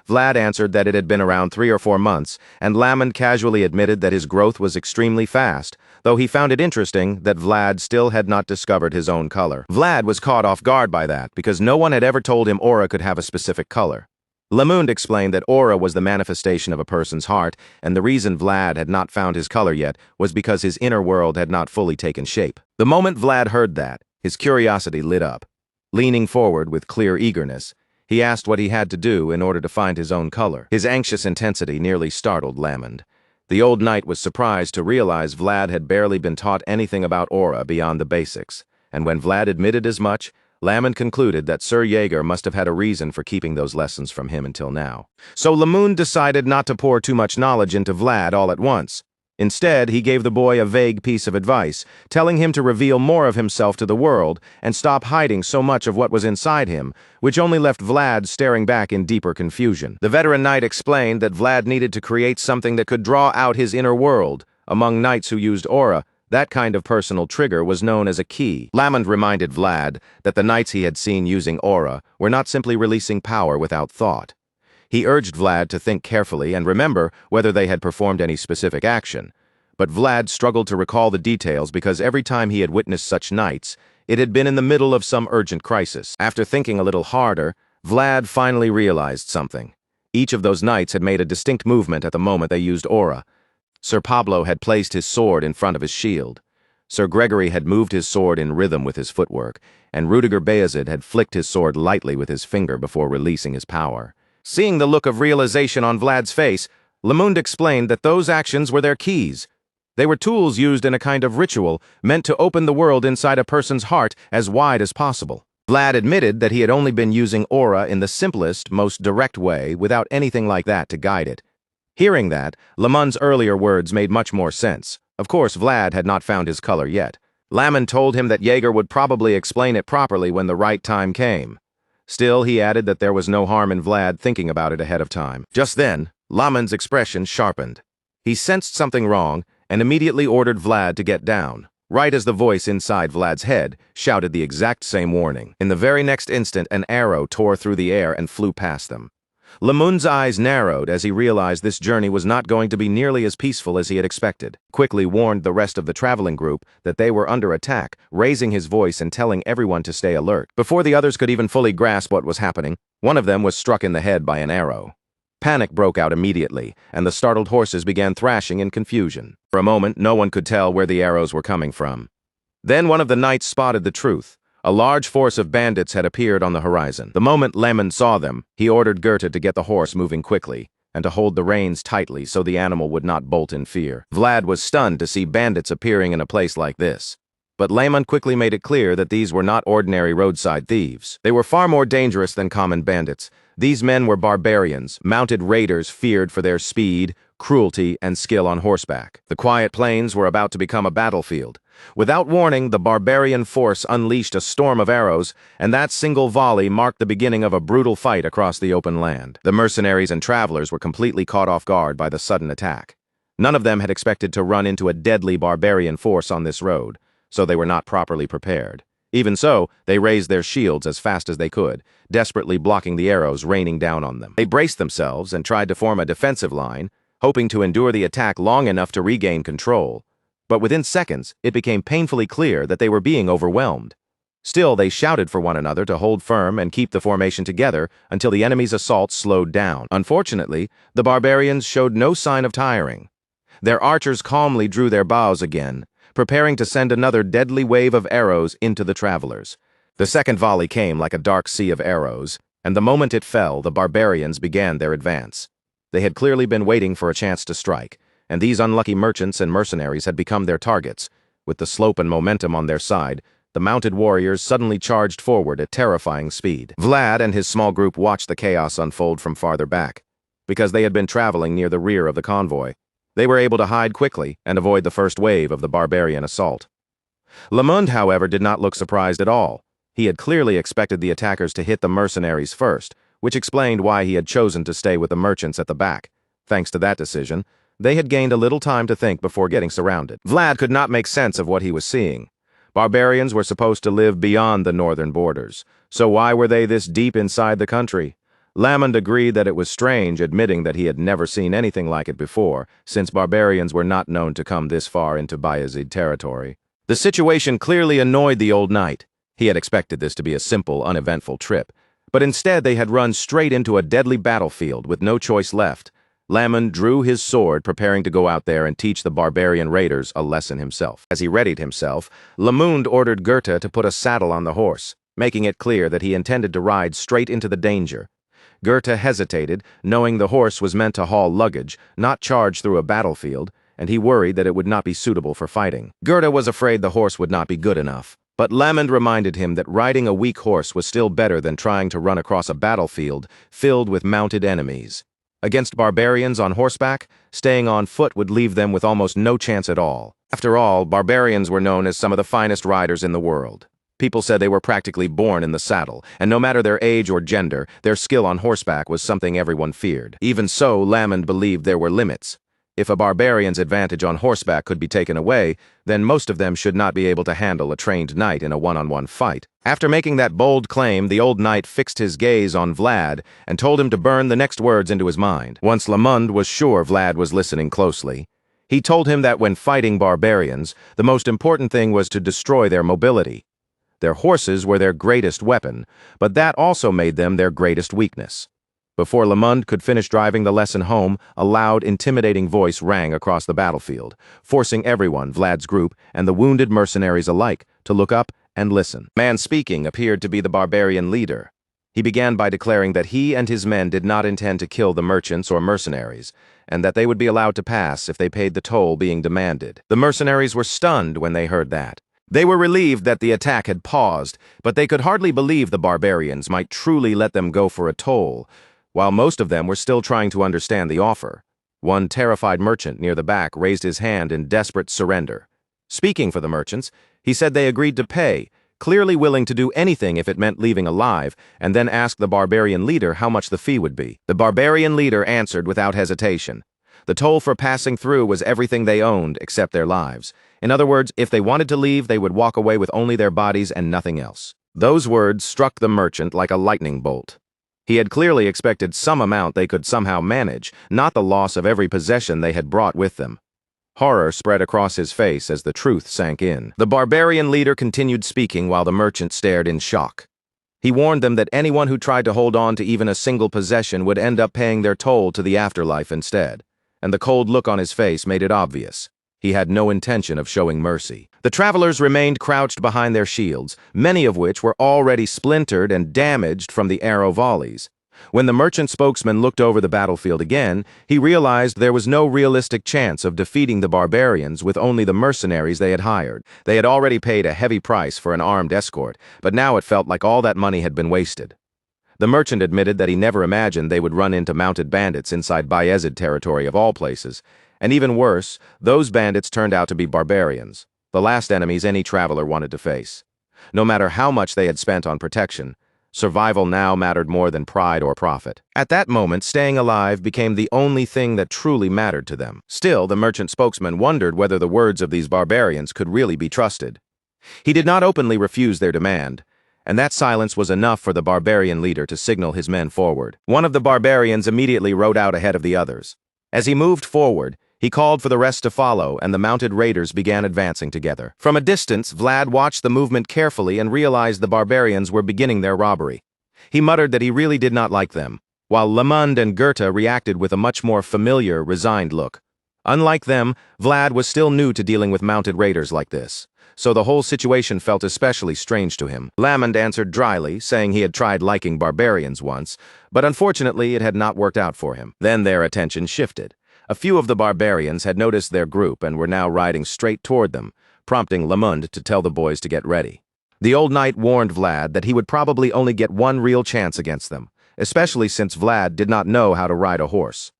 Vlad answered that it had been around 3 or 4 months, and Lamond casually admitted that his growth was extremely fast, though he found it interesting that Vlad still had not discovered his own color. Vlad was caught off guard by that, because no one had ever told him aura could have a specific color. Lamond explained that aura was the manifestation of a person's heart, and the reason Vlad had not found his color yet was because his inner world had not fully taken shape. The moment Vlad heard that, his curiosity lit up. Leaning forward with clear eagerness, he asked what he had to do in order to find his own color. His anxious intensity nearly startled Lamond. The old knight was surprised to realize Vlad had barely been taught anything about aura beyond the basics, and when Vlad admitted as much, Lamond concluded that Sir Jaeger must have had a reason for keeping those lessons from him until now. So Lamond decided not to pour too much knowledge into Vlad all at once. Instead, he gave the boy a vague piece of advice, telling him to reveal more of himself to the world and stop hiding so much of what was inside him, which only left Vlad staring back in deeper confusion. The veteran knight explained that Vlad needed to create something that could draw out his inner world. Among knights who used aura, that kind of personal trigger was known as a key. Lamond reminded Vlad that the knights he had seen using aura were not simply releasing power without thought. He urged Vlad to think carefully and remember whether they had performed any specific action. But Vlad struggled to recall the details because every time he had witnessed such nights, it had been in the middle of some urgent crisis. After thinking a little harder, Vlad finally realized something. Each of those knights had made a distinct movement at the moment they used aura. Sir Pablo had placed his sword in front of his shield. Sir Gregory had moved his sword in rhythm with his footwork, and Rudiger Bayezid had flicked his sword lightly with his finger before releasing his power. Seeing the look of realization on Vlad's face, Lamond explained that those actions were their keys. They were tools used in a kind of ritual meant to open the world inside a person's heart as wide as possible. Vlad admitted that he had only been using aura in the simplest, most direct way without anything like that to guide it. Hearing that, Lamond's earlier words made much more sense. Of course, Vlad had not found his color yet. Lamond told him that Jaeger would probably explain it properly when the right time came. Still, he added that there was no harm in Vlad thinking about it ahead of time. Just then, Lamond's expression sharpened. He sensed something wrong and immediately ordered Vlad to get down, right as the voice inside Vlad's head shouted the exact same warning. In the very next instant, an arrow tore through the air and flew past them. Lamond's eyes narrowed as he realized this journey was not going to be nearly as peaceful as he had expected. Quickly warned the rest of the traveling group that they were under attack, raising his voice and telling everyone to stay alert. Before the others could even fully grasp what was happening, one of them was struck in the head by an arrow. Panic broke out immediately, and the startled horses began thrashing in confusion. For a moment, no one could tell where the arrows were coming from. Then one of the knights spotted the truth. A large force of bandits had appeared on the horizon. The moment Lamond saw them, he ordered Goethe to get the horse moving quickly, and to hold the reins tightly so the animal would not bolt in fear. Vlad was stunned to see bandits appearing in a place like this. But Lamond quickly made it clear that these were not ordinary roadside thieves. They were far more dangerous than common bandits. These men were barbarians, mounted raiders feared for their speed, cruelty, and skill on horseback. The quiet plains were about to become a battlefield. Without warning, the barbarian force unleashed a storm of arrows, and that single volley marked the beginning of a brutal fight across the open land. The mercenaries and travelers were completely caught off guard by the sudden attack. None of them had expected to run into a deadly barbarian force on this road, so they were not properly prepared. Even so, they raised their shields as fast as they could, desperately blocking the arrows raining down on them. They braced themselves and tried to form a defensive line, hoping to endure the attack long enough to regain control. But within seconds, it became painfully clear that they were being overwhelmed. Still, they shouted for one another to hold firm and keep the formation together until the enemy's assault slowed down. Unfortunately, the barbarians showed no sign of tiring. Their archers calmly drew their bows again, preparing to send another deadly wave of arrows into the travelers. The second volley came like a dark sea of arrows, and the moment it fell, the barbarians began their advance. They had clearly been waiting for a chance to strike, and these unlucky merchants and mercenaries had become their targets. With the slope and momentum on their side, the mounted warriors suddenly charged forward at terrifying speed. Vlad and his small group watched the chaos unfold from farther back. Because they had been traveling near the rear of the convoy, they were able to hide quickly and avoid the first wave of the barbarian assault. Lamond, however, did not look surprised at all. He had clearly expected the attackers to hit the mercenaries first, which explained why he had chosen to stay with the merchants at the back. Thanks to that decision, they had gained a little time to think before getting surrounded. Vlad could not make sense of what he was seeing. Barbarians were supposed to live beyond the northern borders, so why were they this deep inside the country? Lamond agreed that it was strange, admitting that he had never seen anything like it before, since barbarians were not known to come this far into Bayezid territory. The situation clearly annoyed the old knight. He had expected this to be a simple, uneventful trip, but instead they had run straight into a deadly battlefield with no choice left. Lamond drew his sword, preparing to go out there and teach the barbarian raiders a lesson himself. As he readied himself, Lamond ordered Goethe to put a saddle on the horse. making it clear that he intended to ride straight into the danger. Goethe hesitated, knowing the horse was meant to haul luggage, not charge through a battlefield, and he worried that it would not be suitable for fighting. Goethe was afraid the horse would not be good enough, but Lamond reminded him that riding a weak horse was still better than trying to run across a battlefield filled with mounted enemies. Against barbarians on horseback, staying on foot would leave them with almost no chance at all. After all, barbarians were known as some of the finest riders in the world. People said they were practically born in the saddle, and no matter their age or gender, their skill on horseback was something everyone feared. Even so, Lamond believed there were limits. If a barbarian's advantage on horseback could be taken away, then most of them should not be able to handle a trained knight in a one-on-one fight. After making that bold claim, the old knight fixed his gaze on Vlad and told him to burn the next words into his mind. Once Lamond was sure Vlad was listening closely, he told him that when fighting barbarians, the most important thing was to destroy their mobility. Their horses were their greatest weapon, but that also made them their greatest weakness. Before Lamond could finish driving the lesson home, a loud, intimidating voice rang across the battlefield, forcing everyone, Vlad's group, and the wounded mercenaries alike, to look up and listen. The man speaking appeared to be the barbarian leader. He began by declaring that he and his men did not intend to kill the merchants or mercenaries, and that they would be allowed to pass if they paid the toll being demanded. The mercenaries were stunned when they heard that. They were relieved that the attack had paused, but they could hardly believe the barbarians might truly let them go for a toll, while most of them were still trying to understand the offer. One terrified merchant near the back raised his hand in desperate surrender. Speaking for the merchants, he said they agreed to pay, clearly willing to do anything if it meant leaving alive, and then asked the barbarian leader how much the fee would be. The barbarian leader answered without hesitation. The toll for passing through was everything they owned except their lives. In other words, if they wanted to leave, they would walk away with only their bodies and nothing else. Those words struck the merchant like a lightning bolt. He had clearly expected some amount they could somehow manage, not the loss of every possession they had brought with them. Horror spread across his face as the truth sank in. The barbarian leader continued speaking while the merchant stared in shock. He warned them that anyone who tried to hold on to even a single possession would end up paying their toll to the afterlife instead, and the cold look on his face made it obvious. He had no intention of showing mercy. The travelers remained crouched behind their shields, many of which were already splintered and damaged from the arrow volleys. When the merchant spokesman looked over the battlefield again, he realized there was no realistic chance of defeating the barbarians with only the mercenaries they had hired. They had already paid a heavy price for an armed escort, but now it felt like all that money had been wasted. The merchant admitted that he never imagined they would run into mounted bandits inside Bayezid territory of all places. And even worse, those bandits turned out to be barbarians, the last enemies any traveler wanted to face. No matter how much they had spent on protection, survival now mattered more than pride or profit. At that moment, staying alive became the only thing that truly mattered to them. Still, the merchant spokesman wondered whether the words of these barbarians could really be trusted. He did not openly refuse their demand, and that silence was enough for the barbarian leader to signal his men forward. One of the barbarians immediately rode out ahead of the others. As he moved forward, he called for the rest to follow, and the mounted raiders began advancing together. From a distance, Vlad watched the movement carefully and realized the barbarians were beginning their robbery. He muttered that he really did not like them, while Lamond and Goethe reacted with a much more familiar, resigned look. Unlike them, Vlad was still new to dealing with mounted raiders like this, so the whole situation felt especially strange to him. Lamond answered dryly, saying he had tried liking barbarians once, but unfortunately it had not worked out for him. Then their attention shifted. A few of the barbarians had noticed their group and were now riding straight toward them, prompting Lamond to tell the boys to get ready. The old knight warned Vlad that he would probably only get one real chance against them, especially since Vlad did not know how to ride a horse.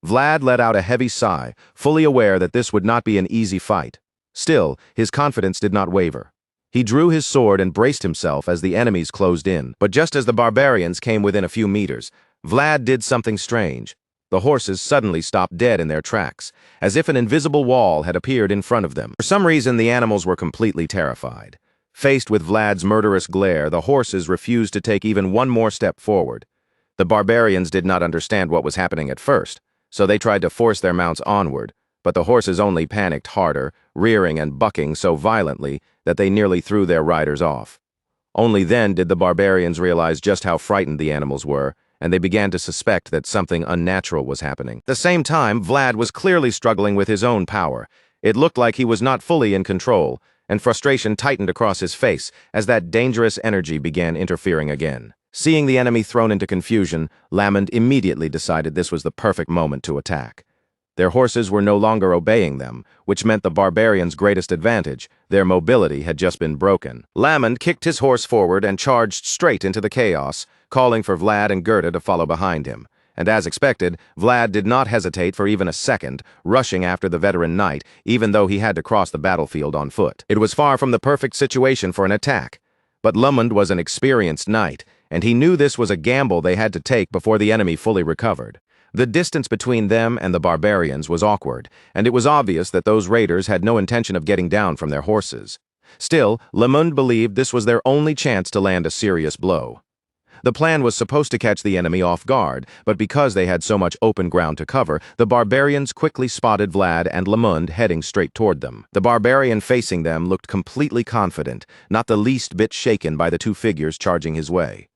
Vlad let out a heavy sigh, fully aware that this would not be an easy fight. Still, his confidence did not waver. He drew his sword and braced himself as the enemies closed in. But just as the barbarians came within a few meters, Vlad did something strange. The horses suddenly stopped dead in their tracks, as if an invisible wall had appeared in front of them. For some reason, the animals were completely terrified. Faced with Vlad's murderous glare, the horses refused to take even one more step forward. The barbarians did not understand what was happening at first, so they tried to force their mounts onward, but the horses only panicked harder, rearing and bucking so violently that they nearly threw their riders off. Only then did the barbarians realize just how frightened the animals were, and they began to suspect that something unnatural was happening. At the same time, Vlad was clearly struggling with his own power. It looked like he was not fully in control, and frustration tightened across his face as that dangerous energy began interfering again. Seeing the enemy thrown into confusion, Lamond immediately decided this was the perfect moment to attack. Their horses were no longer obeying them, which meant the barbarians' greatest advantage. Their mobility had just been broken. Lamond kicked his horse forward and charged straight into the chaos, calling for Vlad and Gerda to follow behind him. And as expected, Vlad did not hesitate for even a second, rushing after the veteran knight, even though he had to cross the battlefield on foot. It was far from the perfect situation for an attack. But Lamond was an experienced knight, and he knew this was a gamble they had to take before the enemy fully recovered. The distance between them and the barbarians was awkward, and it was obvious that those raiders had no intention of getting down from their horses. Still, Lamond believed this was their only chance to land a serious blow. The plan was supposed to catch the enemy off guard, but because they had so much open ground to cover, the barbarians quickly spotted Vlad and Lamond heading straight toward them. The barbarian facing them looked completely confident, not the least bit shaken by the two figures charging his way.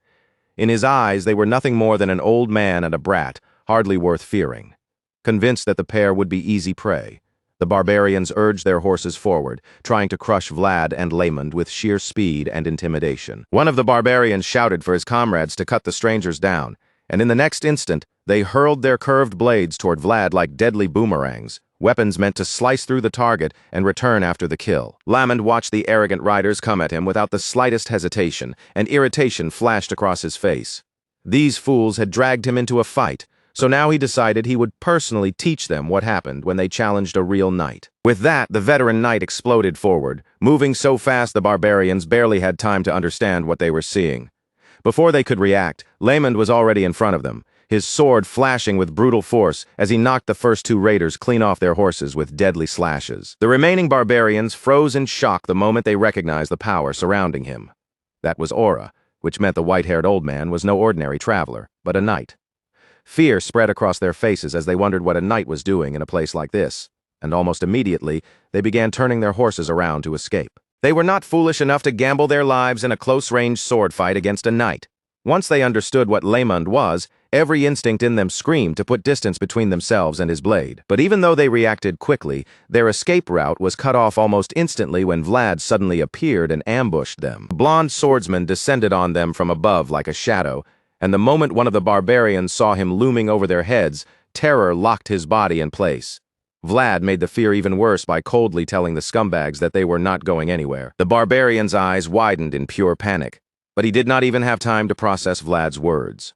In his eyes, they were nothing more than an old man and a brat, hardly worth fearing. Convinced that the pair would be easy prey, the barbarians urged their horses forward, trying to crush Vlad and Lamond with sheer speed and intimidation. One of the barbarians shouted for his comrades to cut the strangers down, and in the next instant, they hurled their curved blades toward Vlad like deadly boomerangs, weapons meant to slice through the target and return after the kill. Lamond watched the arrogant riders come at him without the slightest hesitation, and irritation flashed across his face. These fools had dragged him into a fight, so now he decided he would personally teach them what happened when they challenged a real knight. With that, the veteran knight exploded forward, moving so fast the barbarians barely had time to understand what they were seeing. Before they could react, Lamond was already in front of them, his sword flashing with brutal force as he knocked the first two raiders clean off their horses with deadly slashes. The remaining barbarians froze in shock the moment they recognized the power surrounding him. That was aura, which meant the white-haired old man was no ordinary traveler, but a knight. Fear spread across their faces as they wondered what a knight was doing in a place like this, and almost immediately, they began turning their horses around to escape. They were not foolish enough to gamble their lives in a close-range sword fight against a knight. Once they understood what Lamond was, every instinct in them screamed to put distance between themselves and his blade. But even though they reacted quickly, their escape route was cut off almost instantly when Vlad suddenly appeared and ambushed them. The blonde swordsman descended on them from above like a shadow, and the moment one of the barbarians saw him looming over their heads, terror locked his body in place. Vlad made the fear even worse by coldly telling the scumbags that they were not going anywhere. The barbarian's eyes widened in pure panic, but he did not even have time to process Vlad's words.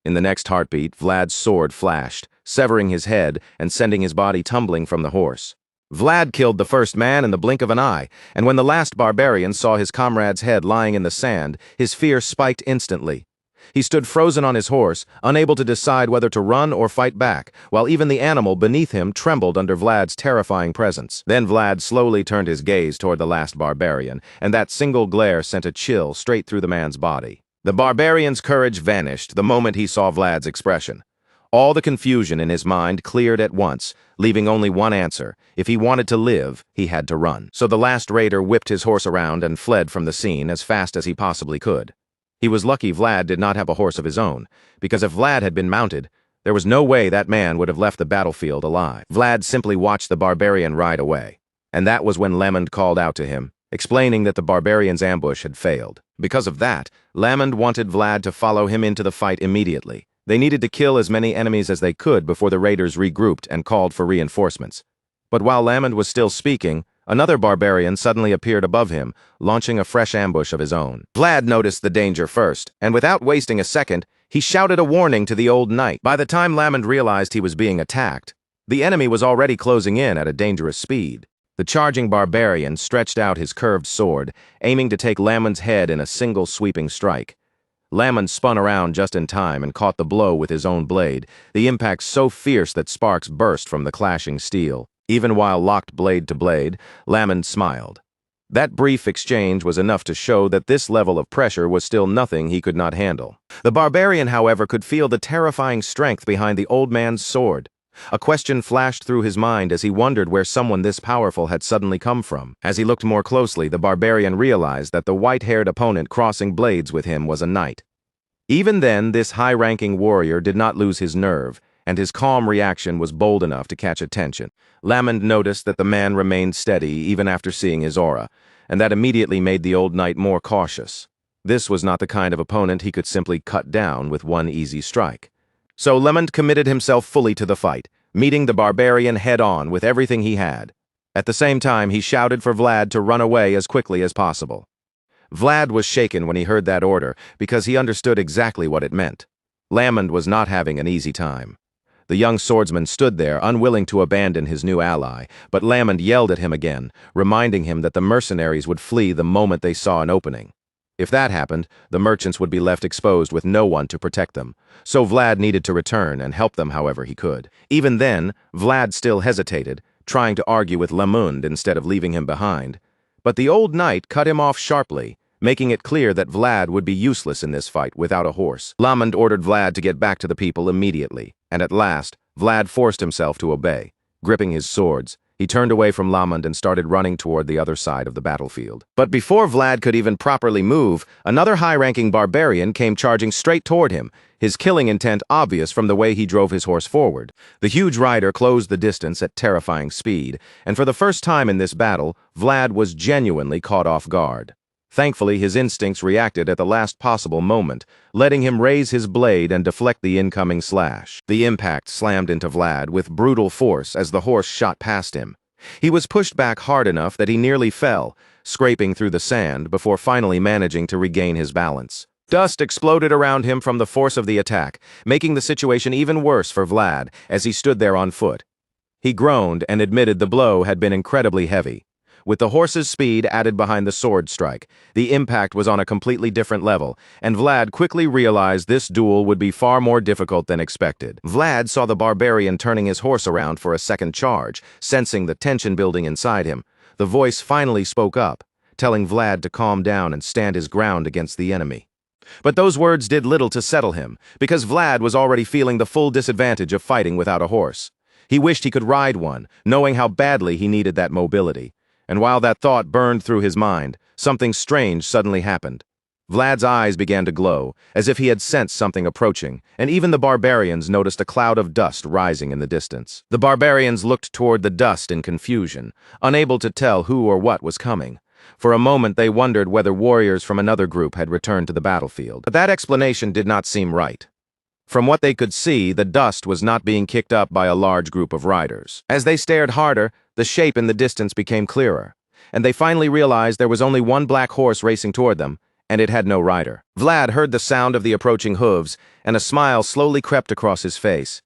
In the next heartbeat, Vlad's sword flashed, severing his head and sending his body tumbling from the horse. Vlad killed the first man in the blink of an eye, and when the last barbarian saw his comrade's head lying in the sand, his fear spiked instantly. He stood frozen on his horse, unable to decide whether to run or fight back, while even the animal beneath him trembled under Vlad's terrifying presence. Then Vlad slowly turned his gaze toward the last barbarian, and that single glare sent a chill straight through the man's body. The barbarian's courage vanished the moment he saw Vlad's expression. All the confusion in his mind cleared at once, leaving only one answer. If he wanted to live, he had to run. So the last raider whipped his horse around and fled from the scene as fast as he possibly could. He was lucky Vlad did not have a horse of his own, because if Vlad had been mounted, there was no way that man would have left the battlefield alive. Vlad simply watched the barbarian ride away, and that was when Lamond called out to him, explaining that the barbarian's ambush had failed. Because of that, Lamond wanted Vlad to follow him into the fight immediately. They needed to kill as many enemies as they could before the raiders regrouped and called for reinforcements. But while Lamond was still speaking, another barbarian suddenly appeared above him, launching a fresh ambush of his own. Vlad noticed the danger first, and without wasting a second, he shouted a warning to the old knight. By the time Lamond realized he was being attacked, the enemy was already closing in at a dangerous speed. The charging barbarian stretched out his curved sword, aiming to take Lamond's head in a single sweeping strike. Lamond spun around just in time and caught the blow with his own blade, the impact so fierce that sparks burst from the clashing steel. Even while locked blade to blade, Lamond smiled. That brief exchange was enough to show that this level of pressure was still nothing he could not handle. The barbarian, however, could feel the terrifying strength behind the old man's sword. A question flashed through his mind as he wondered where someone this powerful had suddenly come from. As he looked more closely, the barbarian realized that the white-haired opponent crossing blades with him was a knight. Even then, this high-ranking warrior did not lose his nerve, and his calm reaction was bold enough to catch attention. Lamond noticed that the man remained steady even after seeing his aura, and that immediately made the old knight more cautious. This was not the kind of opponent he could simply cut down with one easy strike. So Lemond committed himself fully to the fight, meeting the barbarian head-on with everything he had. At the same time, he shouted for Vlad to run away as quickly as possible. Vlad was shaken when he heard that order because he understood exactly what it meant. Lemond was not having an easy time. The young swordsman stood there, unwilling to abandon his new ally, but Lemond yelled at him again, reminding him that the mercenaries would flee the moment they saw an opening. If that happened, the merchants would be left exposed with no one to protect them, so Vlad needed to return and help them however he could. Even then, Vlad still hesitated, trying to argue with Lemond instead of leaving him behind. But the old knight cut him off sharply, making it clear that Vlad would be useless in this fight without a horse. Lemond ordered Vlad to get back to the people immediately, and at last, Vlad forced himself to obey. Gripping his swords, he turned away from Lemond and started running toward the other side of the battlefield. But before Vlad could even properly move, another high-ranking barbarian came charging straight toward him, his killing intent obvious from the way he drove his horse forward. The huge rider closed the distance at terrifying speed, and for the first time in this battle, Vlad was genuinely caught off guard. Thankfully, his instincts reacted at the last possible moment, letting him raise his blade and deflect the incoming slash. The impact slammed into Vlad with brutal force as the horse shot past him. He was pushed back hard enough that he nearly fell, scraping through the sand before finally managing to regain his balance. Dust exploded around him from the force of the attack, making the situation even worse for Vlad as he stood there on foot. He groaned and admitted the blow had been incredibly heavy. With the horse's speed added behind the sword strike, the impact was on a completely different level, and Vlad quickly realized this duel would be far more difficult than expected. Vlad saw the barbarian turning his horse around for a second charge, sensing the tension building inside him. The voice finally spoke up, telling Vlad to calm down and stand his ground against the enemy. But those words did little to settle him, because Vlad was already feeling the full disadvantage of fighting without a horse. He wished he could ride one, knowing how badly he needed that mobility. And while that thought burned through his mind, something strange suddenly happened. Vlad's eyes began to glow, as if he had sensed something approaching, and even the barbarians noticed a cloud of dust rising in the distance. The barbarians looked toward the dust in confusion, unable to tell who or what was coming. For a moment they wondered whether warriors from another group had returned to the battlefield. But that explanation did not seem right. From what they could see, the dust was not being kicked up by a large group of riders. As they stared harder, the shape in the distance became clearer, and they finally realized there was only one black horse racing toward them, and it had no rider. Vlad heard the sound of the approaching hooves, and a smile slowly crept across his face.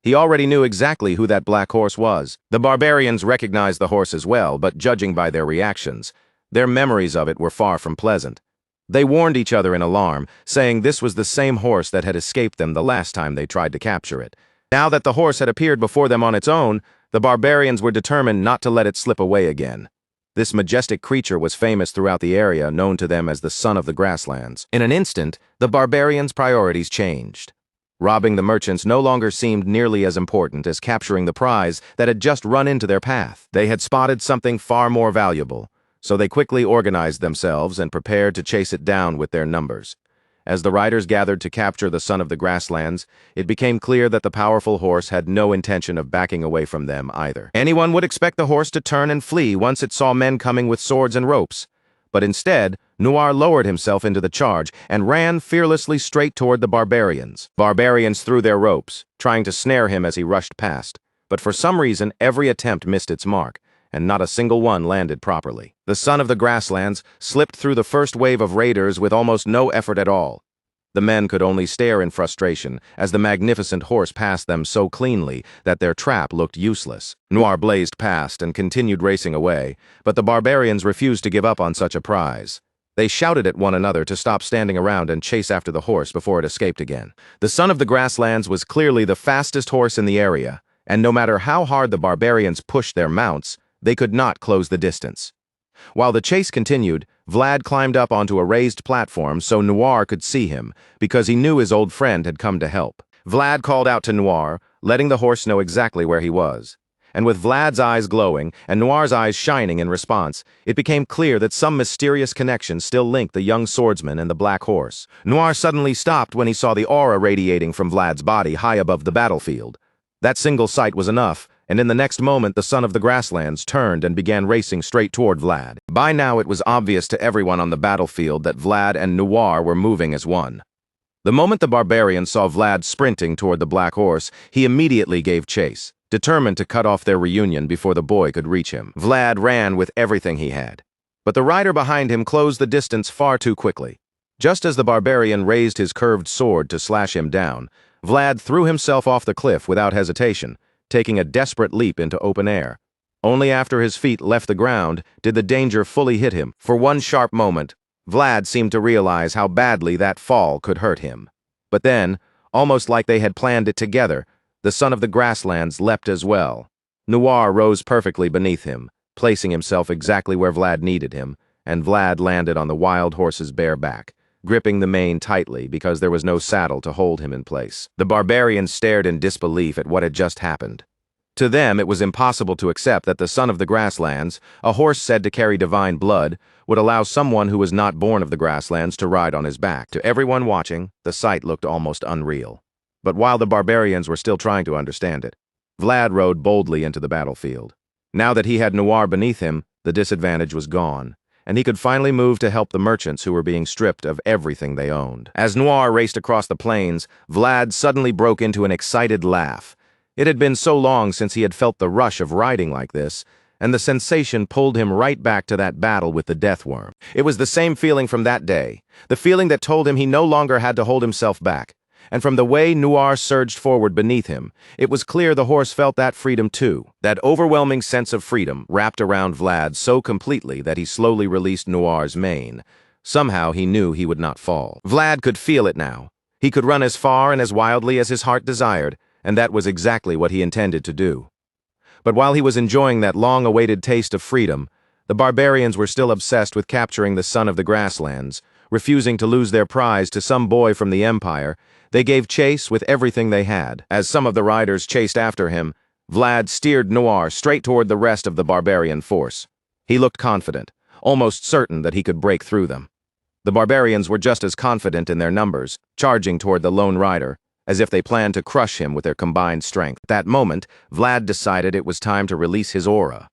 He already knew exactly who that black horse was. The barbarians recognized the horse as well, but judging by their reactions, their memories of it were far from pleasant. They warned each other in alarm, saying this was the same horse that had escaped them the last time they tried to capture it. Now that the horse had appeared before them on its own, the barbarians were determined not to let it slip away again. This majestic creature was famous throughout the area, known to them as the Son of the Grasslands. In an instant, the barbarians' priorities changed. Robbing the merchants no longer seemed nearly as important as capturing the prize that had just run into their path. They had spotted something far more valuable, so they quickly organized themselves and prepared to chase it down with their numbers. As the riders gathered to capture the Son of the Grasslands, it became clear that the powerful horse had no intention of backing away from them either. Anyone would expect the horse to turn and flee once it saw men coming with swords and ropes. But instead, Noir lowered himself into the charge and ran fearlessly straight toward the barbarians. Barbarians threw their ropes, trying to snare him as he rushed past. But for some reason, every attempt missed its mark, and not a single one landed properly. The Son of the Grasslands slipped through the first wave of raiders with almost no effort at all. The men could only stare in frustration as the magnificent horse passed them so cleanly that their trap looked useless. Noir blazed past and continued racing away, but the barbarians refused to give up on such a prize. They shouted at one another to stop standing around and chase after the horse before it escaped again. The Son of the Grasslands was clearly the fastest horse in the area, and no matter how hard the barbarians pushed their mounts, they could not close the distance. While the chase continued, Vlad climbed up onto a raised platform so Noir could see him, because he knew his old friend had come to help. Vlad called out to Noir, letting the horse know exactly where he was. And with Vlad's eyes glowing and Noir's eyes shining in response, it became clear that some mysterious connection still linked the young swordsman and the black horse. Noir suddenly stopped when he saw the aura radiating from Vlad's body high above the battlefield. That single sight was enough, and in the next moment the son of the grasslands turned and began racing straight toward Vlad. By now it was obvious to everyone on the battlefield that Vlad and Noir were moving as one. The moment the barbarian saw Vlad sprinting toward the black horse, he immediately gave chase, determined to cut off their reunion before the boy could reach him. Vlad ran with everything he had, but the rider behind him closed the distance far too quickly. Just as the barbarian raised his curved sword to slash him down, Vlad threw himself off the cliff without hesitation, taking a desperate leap into open air. Only after his feet left the ground did the danger fully hit him. For one sharp moment, Vlad seemed to realize how badly that fall could hurt him. But then, almost like they had planned it together, the son of the grasslands leapt as well. Noir rose perfectly beneath him, placing himself exactly where Vlad needed him, and Vlad landed on the wild horse's bare back, gripping the mane tightly because there was no saddle to hold him in place. The barbarians stared in disbelief at what had just happened. To them, it was impossible to accept that the son of the grasslands, a horse said to carry divine blood, would allow someone who was not born of the grasslands to ride on his back. To everyone watching, the sight looked almost unreal. But while the barbarians were still trying to understand it, Vlad rode boldly into the battlefield. Now that he had Noir beneath him, the disadvantage was gone, and he could finally move to help the merchants who were being stripped of everything they owned. As Noir raced across the plains, Vlad suddenly broke into an excited laugh. It had been so long since he had felt the rush of riding like this, and the sensation pulled him right back to that battle with the death worm. It was the same feeling from that day, the feeling that told him he no longer had to hold himself back. And from the way Noir surged forward beneath him, it was clear the horse felt that freedom too. That overwhelming sense of freedom wrapped around Vlad so completely that he slowly released Noir's mane. Somehow he knew he would not fall. Vlad could feel it now. He could run as far and as wildly as his heart desired, and that was exactly what he intended to do. But while he was enjoying that long-awaited taste of freedom, the barbarians were still obsessed with capturing the son of the grasslands. Refusing to lose their prize to some boy from the Empire, they gave chase with everything they had. As some of the riders chased after him, Vlad steered Noir straight toward the rest of the barbarian force. He looked confident, almost certain that he could break through them. The barbarians were just as confident in their numbers, charging toward the lone rider, as if they planned to crush him with their combined strength. At that moment, Vlad decided it was time to release his aura.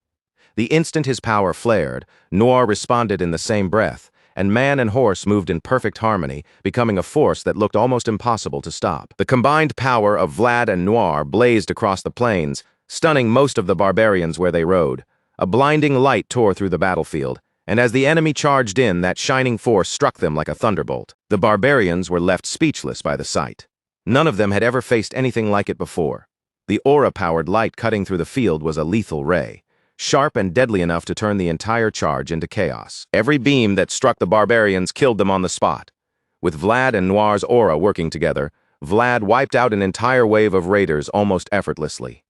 The instant his power flared, Noir responded in the same breath, and man and horse moved in perfect harmony, becoming a force that looked almost impossible to stop. The combined power of Vlad and Noir blazed across the plains, stunning most of the barbarians where they rode. A blinding light tore through the battlefield, and as the enemy charged in, that shining force struck them like a thunderbolt. The barbarians were left speechless by the sight. None of them had ever faced anything like it before. The aura-powered light cutting through the field was a lethal ray, sharp and deadly enough to turn the entire charge into chaos. Every beam that struck the barbarians killed them on the spot. With Vlad and Noir's aura working together, Vlad wiped out an entire wave of raiders almost effortlessly.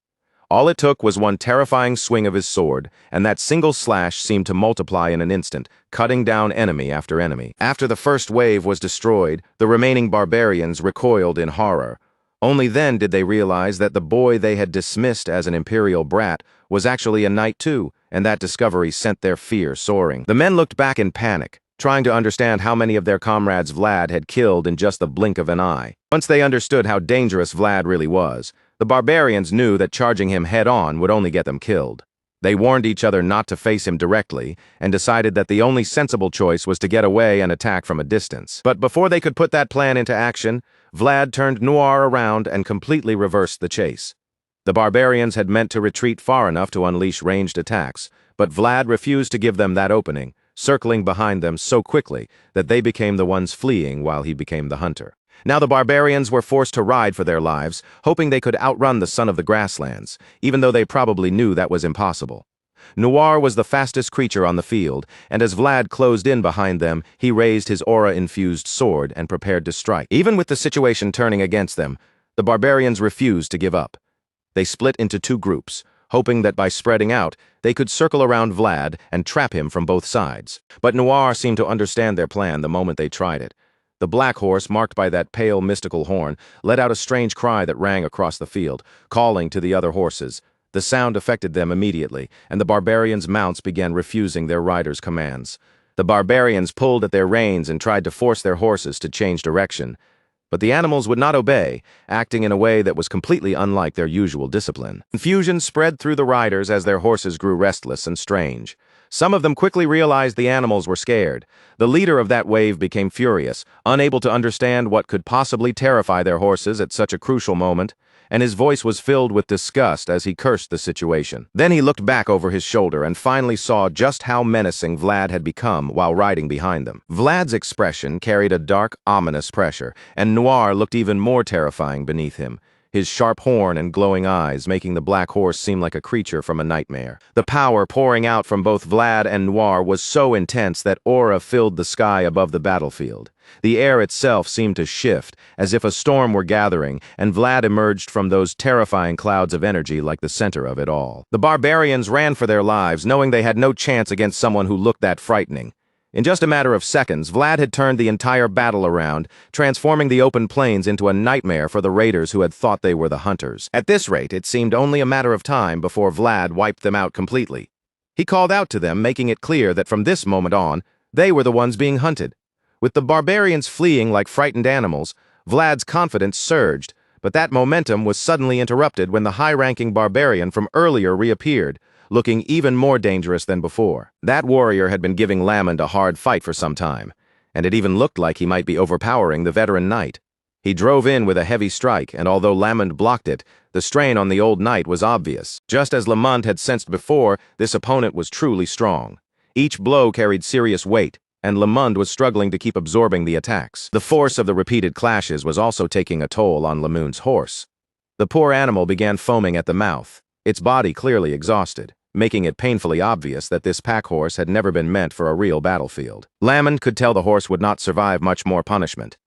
All it took was one terrifying swing of his sword, and that single slash seemed to multiply in an instant, cutting down enemy after enemy. After the first wave was destroyed, the remaining barbarians recoiled in horror. Only then did they realize that the boy they had dismissed as an imperial brat was actually a knight too, and that discovery sent their fear soaring. The men looked back in panic, trying to understand how many of their comrades Vlad had killed in just the blink of an eye. Once they understood how dangerous Vlad really was, the barbarians knew that charging him head-on would only get them killed. They warned each other not to face him directly, and decided that the only sensible choice was to get away and attack from a distance. But before they could put that plan into action, Vlad turned Noir around and completely reversed the chase. The barbarians had meant to retreat far enough to unleash ranged attacks, but Vlad refused to give them that opening, circling behind them so quickly that they became the ones fleeing while he became the hunter. Now the barbarians were forced to ride for their lives, hoping they could outrun the son of the grasslands, even though they probably knew that was impossible. Noir was the fastest creature on the field, and as Vlad closed in behind them, he raised his aura-infused sword and prepared to strike. Even with the situation turning against them, the barbarians refused to give up. They split into two groups, hoping that by spreading out, they could circle around Vlad and trap him from both sides. But Noir seemed to understand their plan the moment they tried it. The black horse, marked by that pale, mystical horn, let out a strange cry that rang across the field, calling to the other horses. The sound affected them immediately, and the barbarians' mounts began refusing their riders' commands. The barbarians pulled at their reins and tried to force their horses to change direction. But the animals would not obey, acting in a way that was completely unlike their usual discipline. Confusion spread through the riders as their horses grew restless and strange. Some of them quickly realized the animals were scared. The leader of that wave became furious, unable to understand what could possibly terrify their horses at such a crucial moment, and his voice was filled with disgust as he cursed the situation. Then he looked back over his shoulder and finally saw just how menacing Vlad had become while riding behind them. Vlad's expression carried a dark, ominous pressure, and Noir looked even more terrifying beneath him, his sharp horn and glowing eyes making the black horse seem like a creature from a nightmare. The power pouring out from both Vlad and Noir was so intense that aura filled the sky above the battlefield. The air itself seemed to shift, as if a storm were gathering, and Vlad emerged from those terrifying clouds of energy like the center of it all. The barbarians ran for their lives, knowing they had no chance against someone who looked that frightening. In just a matter of seconds, Vlad had turned the entire battle around, transforming the open plains into a nightmare for the raiders who had thought they were the hunters. At this rate, it seemed only a matter of time before Vlad wiped them out completely. He called out to them, making it clear that from this moment on, they were the ones being hunted. With the barbarians fleeing like frightened animals, Vlad's confidence surged, but that momentum was suddenly interrupted when the high-ranking barbarian from earlier reappeared, looking even more dangerous than before. That warrior had been giving Lamond a hard fight for some time, and it even looked like he might be overpowering the veteran knight. He drove in with a heavy strike, and although Lamond blocked it, the strain on the old knight was obvious. Just as Lamond had sensed before, this opponent was truly strong. Each blow carried serious weight, and Lamond was struggling to keep absorbing the attacks. The force of the repeated clashes was also taking a toll on Lamond's horse. The poor animal began foaming at the mouth, its body clearly exhausted, making it painfully obvious that this pack horse had never been meant for a real battlefield. Lamond could tell the horse would not survive much more punishment.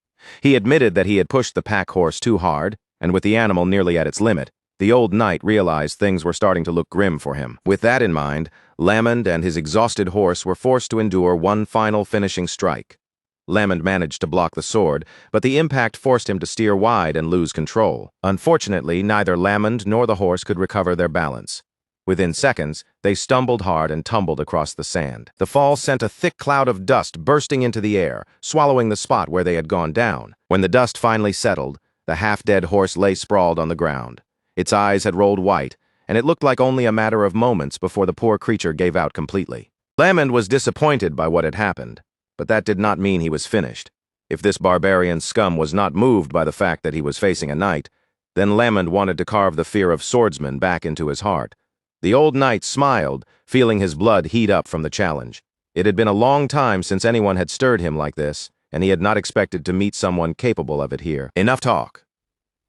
He admitted that he had pushed the pack horse too hard, and with the animal nearly at its limit, the old knight realized things were starting to look grim for him. With that in mind, Lamond and his exhausted horse were forced to endure one final finishing strike. Lamond managed to block the sword, but the impact forced him to steer wide and lose control. Unfortunately, neither Lamond nor the horse could recover their balance. Within seconds, they stumbled hard and tumbled across the sand. The fall sent a thick cloud of dust bursting into the air, swallowing the spot where they had gone down. When the dust finally settled, the half-dead horse lay sprawled on the ground. Its eyes had rolled white, and it looked like only a matter of moments before the poor creature gave out completely. Lamond was disappointed by what had happened, but that did not mean he was finished. If this barbarian scum was not moved by the fact that he was facing a knight, then Lamond wanted to carve the fear of swordsmen back into his heart. The old knight smiled, feeling his blood heat up from the challenge. It had been a long time since anyone had stirred him like this, and he had not expected to meet someone capable of it here. Enough talk.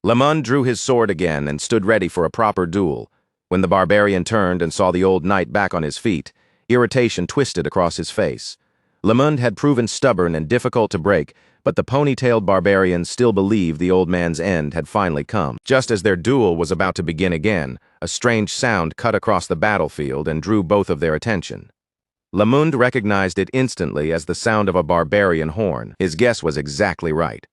Lamond drew his sword again and stood ready for a proper duel. When the barbarian turned and saw the old knight back on his feet, irritation twisted across his face. Lamond had proven stubborn and difficult to break, but the ponytailed barbarian still believed the old man's end had finally come. Just as their duel was about to begin again, a strange sound cut across the battlefield and drew both of their attention. Lamond recognized it instantly as the sound of a barbarian horn. His guess was exactly right.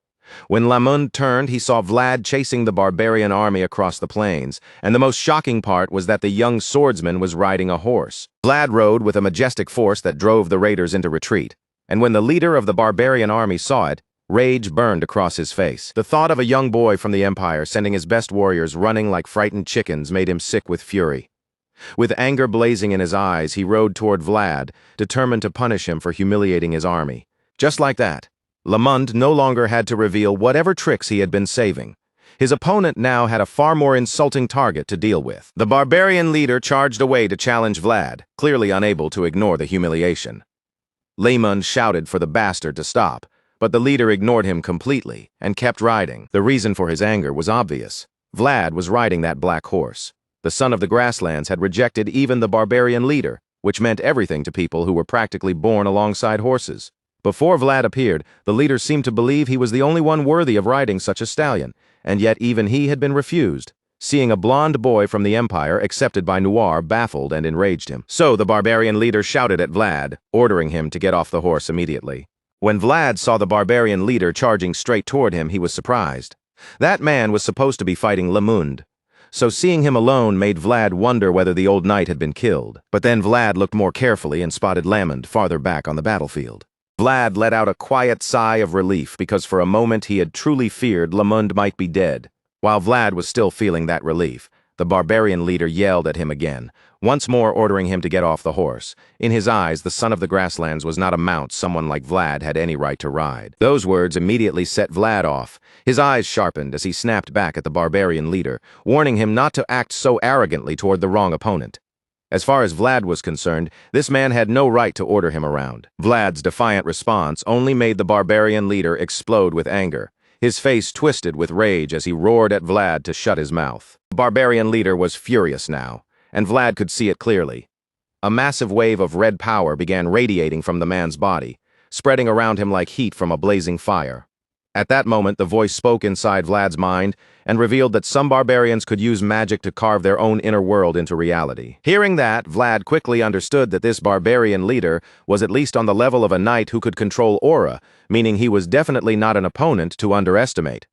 When Lamond turned, he saw Vlad chasing the barbarian army across the plains, and the most shocking part was that the young swordsman was riding a horse. Vlad rode with a majestic force that drove the raiders into retreat, and when the leader of the barbarian army saw it, rage burned across his face. The thought of a young boy from the Empire sending his best warriors running like frightened chickens made him sick with fury. With anger blazing in his eyes, he rode toward Vlad, determined to punish him for humiliating his army. Just like that, Lamond no longer had to reveal whatever tricks he had been saving. His opponent now had a far more insulting target to deal with. The barbarian leader charged away to challenge Vlad, clearly unable to ignore the humiliation. Lamond shouted for the bastard to stop, but the leader ignored him completely and kept riding. The reason for his anger was obvious. Vlad was riding that black horse. The son of the grasslands had rejected even the barbarian leader, which meant everything to people who were practically born alongside horses. Before Vlad appeared, the leader seemed to believe he was the only one worthy of riding such a stallion, and yet even he had been refused. Seeing a blonde boy from the Empire accepted by Noir baffled and enraged him. So the barbarian leader shouted at Vlad, ordering him to get off the horse immediately. When Vlad saw the barbarian leader charging straight toward him, he was surprised. That man was supposed to be fighting Lamond, so seeing him alone made Vlad wonder whether the old knight had been killed. But then Vlad looked more carefully and spotted Lamond farther back on the battlefield. Vlad let out a quiet sigh of relief because for a moment he had truly feared Lamund might be dead. While Vlad was still feeling that relief, the barbarian leader yelled at him again, once more ordering him to get off the horse. In his eyes, the son of the grasslands was not a mount someone like Vlad had any right to ride. Those words immediately set Vlad off. His eyes sharpened as he snapped back at the barbarian leader, warning him not to act so arrogantly toward the wrong opponent. As far as Vlad was concerned, this man had no right to order him around. Vlad's defiant response only made the barbarian leader explode with anger. His face twisted with rage as he roared at Vlad to shut his mouth. The barbarian leader was furious now, and Vlad could see it clearly. A massive wave of red power began radiating from the man's body, spreading around him like heat from a blazing fire. At that moment, the voice spoke inside Vlad's mind and revealed that some barbarians could use magic to carve their own inner world into reality. Hearing that, Vlad quickly understood that this barbarian leader was at least on the level of a knight who could control aura, meaning he was definitely not an opponent to underestimate.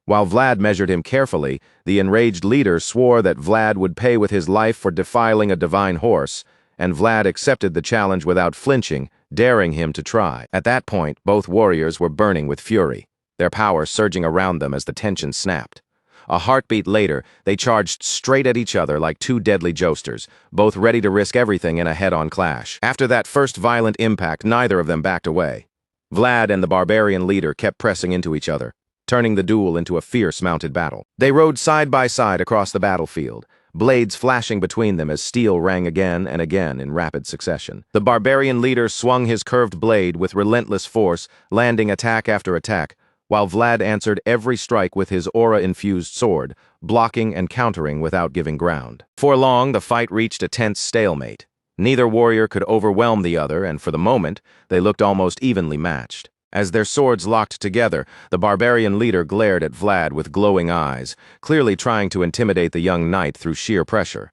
While Vlad measured him carefully, the enraged leader swore that Vlad would pay with his life for defiling a divine horse, and Vlad accepted the challenge without flinching, daring him to try. At that point, both warriors were burning with fury, their power surging around them as the tension snapped. A heartbeat later, they charged straight at each other like two deadly jousters, both ready to risk everything in a head-on clash. After that first violent impact, neither of them backed away. Vlad and the barbarian leader kept pressing into each other, turning the duel into a fierce mounted battle. They rode side by side across the battlefield, blades flashing between them as steel rang again and again in rapid succession. The barbarian leader swung his curved blade with relentless force, landing attack after attack, while Vlad answered every strike with his aura-infused sword, blocking and countering without giving ground. For long, the fight reached a tense stalemate. Neither warrior could overwhelm the other, and for the moment, they looked almost evenly matched. As their swords locked together, the barbarian leader glared at Vlad with glowing eyes, clearly trying to intimidate the young knight through sheer pressure.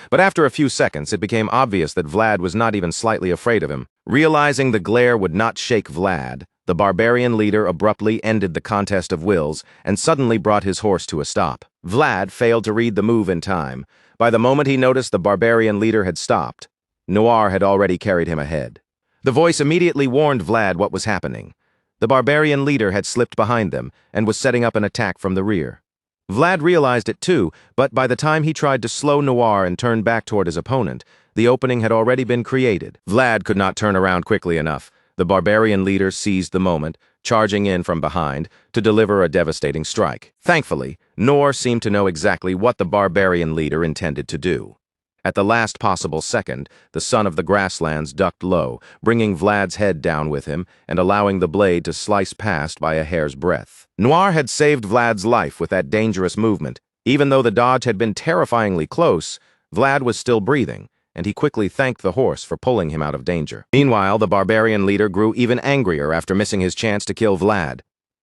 But after a few seconds, it became obvious that Vlad was not even slightly afraid of him. Realizing the glare would not shake Vlad, the barbarian leader abruptly ended the contest of wills and suddenly brought his horse to a stop. Vlad failed to read the move in time. By the moment he noticed the barbarian leader had stopped, Noir had already carried him ahead. The voice immediately warned Vlad what was happening. The barbarian leader had slipped behind them and was setting up an attack from the rear. Vlad realized it too, but by the time he tried to slow Noir and turn back toward his opponent, the opening had already been created. Vlad could not turn around quickly enough. The barbarian leader seized the moment, charging in from behind to deliver a devastating strike. Thankfully, Noir seemed to know exactly what the barbarian leader intended to do. At the last possible second, the son of the grasslands ducked low, bringing Vlad's head down with him and allowing the blade to slice past by a hair's breadth. Noir had saved Vlad's life with that dangerous movement. Even though the dodge had been terrifyingly close, Vlad was still breathing, and he quickly thanked the horse for pulling him out of danger. Meanwhile, the barbarian leader grew even angrier after missing his chance to kill Vlad.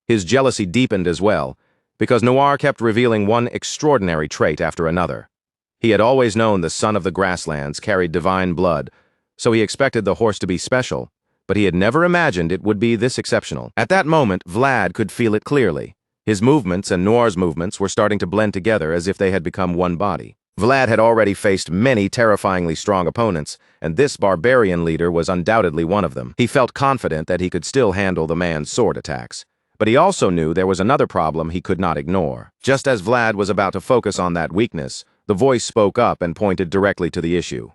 His jealousy deepened as well, because Noir kept revealing one extraordinary trait after another. He had always known the son of the grasslands carried divine blood, so he expected the horse to be special, but he had never imagined it would be this exceptional. At that moment, Vlad could feel it clearly. His movements and Noir's movements were starting to blend together as if they had become one body. Vlad had already faced many terrifyingly strong opponents, and this barbarian leader was undoubtedly one of them. He felt confident that he could still handle the man's sword attacks. But he also knew there was another problem he could not ignore. Just as Vlad was about to focus on that weakness, the voice spoke up and pointed directly to the issue.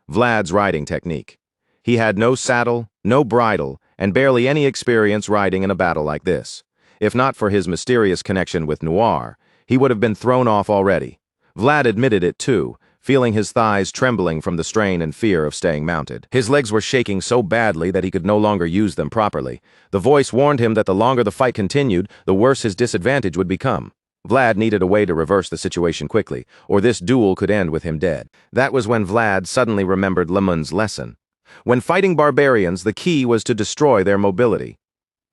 Vlad's riding technique. He had no saddle, no bridle, and barely any experience riding in a battle like this. If not for his mysterious connection with Noir, he would have been thrown off already. Vlad admitted it too, feeling his thighs trembling from the strain and fear of staying mounted. His legs were shaking so badly that he could no longer use them properly. The voice warned him that the longer the fight continued, the worse his disadvantage would become. Vlad needed a way to reverse the situation quickly, or this duel could end with him dead. That was when Vlad suddenly remembered Lamund's lesson. When fighting barbarians, the key was to destroy their mobility.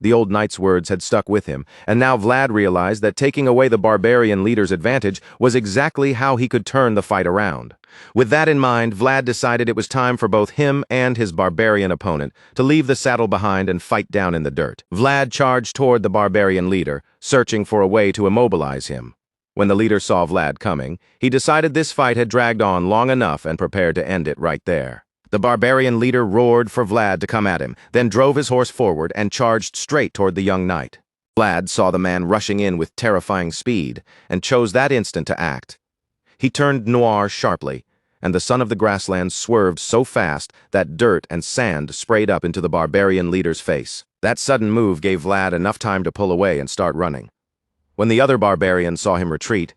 The old knight's words had stuck with him, and now Vlad realized that taking away the barbarian leader's advantage was exactly how he could turn the fight around. With that in mind, Vlad decided it was time for both him and his barbarian opponent to leave the saddle behind and fight down in the dirt. Vlad charged toward the barbarian leader, searching for a way to immobilize him. When the leader saw Vlad coming, he decided this fight had dragged on long enough and prepared to end it right there. The barbarian leader roared for Vlad to come at him, then drove his horse forward and charged straight toward the young knight. Vlad saw the man rushing in with terrifying speed and chose that instant to act. He turned noir sharply, and the son of the grasslands swerved so fast that dirt and sand sprayed up into the barbarian leader's face. That sudden move gave Vlad enough time to pull away and start running. When the other barbarians saw him retreat,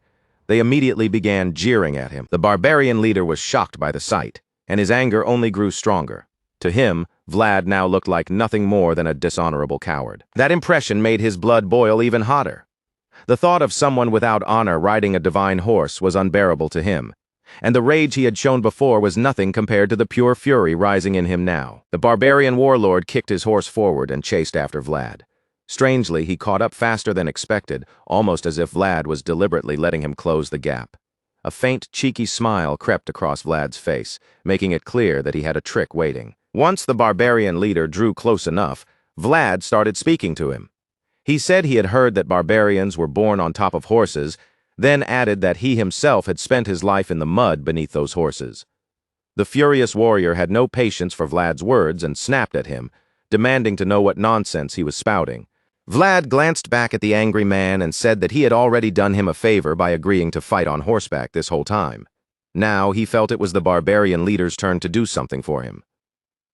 they immediately began jeering at him. The barbarian leader was shocked by the sight, and his anger only grew stronger. To him, Vlad now looked like nothing more than a dishonorable coward. That impression made his blood boil even hotter. The thought of someone without honor riding a divine horse was unbearable to him, and the rage he had shown before was nothing compared to the pure fury rising in him now. The barbarian warlord kicked his horse forward and chased after Vlad. Strangely, he caught up faster than expected, almost as if Vlad was deliberately letting him close the gap. A faint, cheeky smile crept across Vlad's face, making it clear that he had a trick waiting. Once the barbarian leader drew close enough, Vlad started speaking to him. He said he had heard that barbarians were born on top of horses, then added that he himself had spent his life in the mud beneath those horses. The furious warrior had no patience for Vlad's words and snapped at him, demanding to know what nonsense he was spouting. Vlad glanced back at the angry man and said that he had already done him a favor by agreeing to fight on horseback this whole time. Now he felt it was the barbarian leader's turn to do something for him.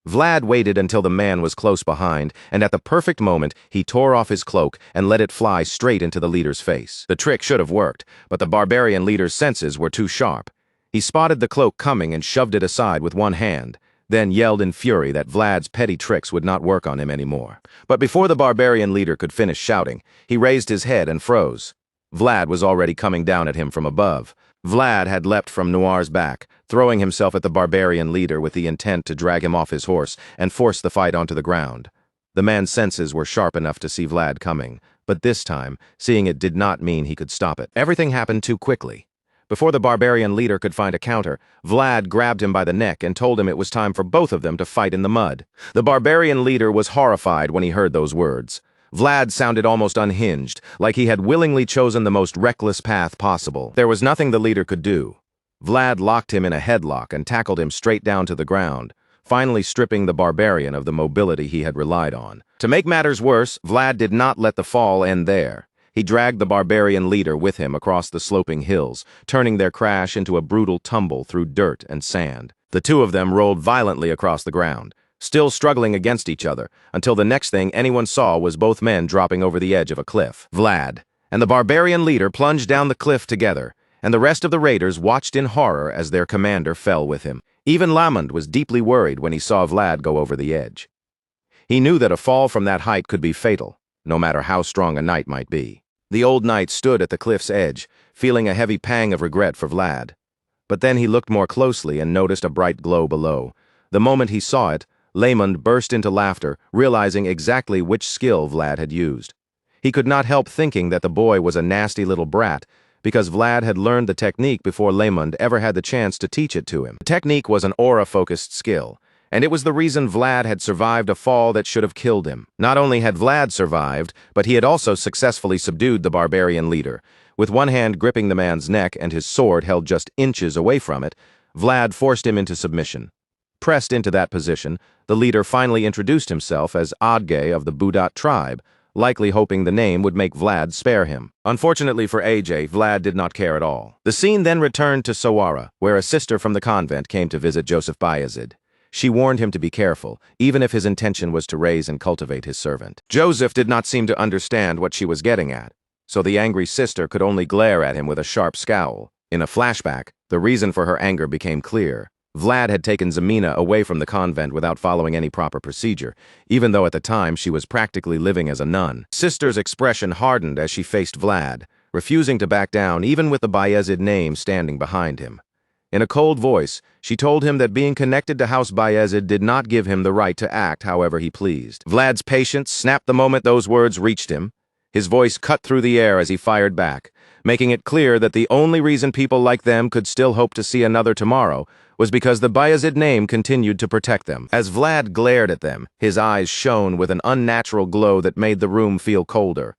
Vlad waited until the man was close behind, and at the perfect moment, he tore off his cloak and let it fly straight into the leader's face. The trick should have worked, but the barbarian leader's senses were too sharp. He spotted the cloak coming and shoved it aside with one hand, then yelled in fury that Vlad's petty tricks would not work on him anymore. But before the barbarian leader could finish shouting, he raised his head and froze. Vlad was already coming down at him from above. Vlad had leapt from Noir's back, throwing himself at the barbarian leader with the intent to drag him off his horse and force the fight onto the ground. The man's senses were sharp enough to see Vlad coming, but this time, seeing it did not mean he could stop it. Everything happened too quickly. Before the barbarian leader could find a counter, Vlad grabbed him by the neck and told him it was time for both of them to fight in the mud. The barbarian leader was horrified when he heard those words. Vlad sounded almost unhinged, like he had willingly chosen the most reckless path possible. There was nothing the leader could do. Vlad locked him in a headlock and tackled him straight down to the ground, finally stripping the barbarian of the mobility he had relied on. To make matters worse, Vlad did not let the fall end there. He dragged the barbarian leader with him across the sloping hills, turning their crash into a brutal tumble through dirt and sand. The two of them rolled violently across the ground, still struggling against each other, until the next thing anyone saw was both men dropping over the edge of a cliff. Vlad and the barbarian leader plunged down the cliff together, and the rest of the raiders watched in horror as their commander fell with him. Even Lamond was deeply worried when he saw Vlad go over the edge. He knew that a fall from that height could be fatal, no matter how strong a knight might be. The old knight stood at the cliff's edge, feeling a heavy pang of regret for Vlad. But then he looked more closely and noticed a bright glow below. The moment he saw it, Lamond burst into laughter, realizing exactly which skill Vlad had used. He could not help thinking that the boy was a nasty little brat, because Vlad had learned the technique before Lamond ever had the chance to teach it to him. The technique was an aura-focused skill, and it was the reason Vlad had survived a fall that should have killed him. Not only had Vlad survived, but he had also successfully subdued the barbarian leader. With one hand gripping the man's neck and his sword held just inches away from it, Vlad forced him into submission. Pressed into that position, the leader finally introduced himself as Adge of the Budat tribe, likely hoping the name would make Vlad spare him. Unfortunately for AJ, Vlad did not care at all. The scene then returned to Sawara, where a sister from the convent came to visit Joseph Bayezid. She warned him to be careful, even if his intention was to raise and cultivate his servant. Joseph did not seem to understand what she was getting at, so the angry sister could only glare at him with a sharp scowl. In a flashback, the reason for her anger became clear. Vlad had taken Zemina away from the convent without following any proper procedure, even though at the time she was practically living as a nun. Sister's expression hardened as she faced Vlad, refusing to back down even with the Bayezid name standing behind him. In a cold voice, she told him that being connected to House Bayezid did not give him the right to act however he pleased. Vlad's patience snapped the moment those words reached him. His voice cut through the air as he fired back, making it clear that the only reason people like them could still hope to see another tomorrow was because the Bayezid name continued to protect them. As Vlad glared at them, his eyes shone with an unnatural glow that made the room feel colder.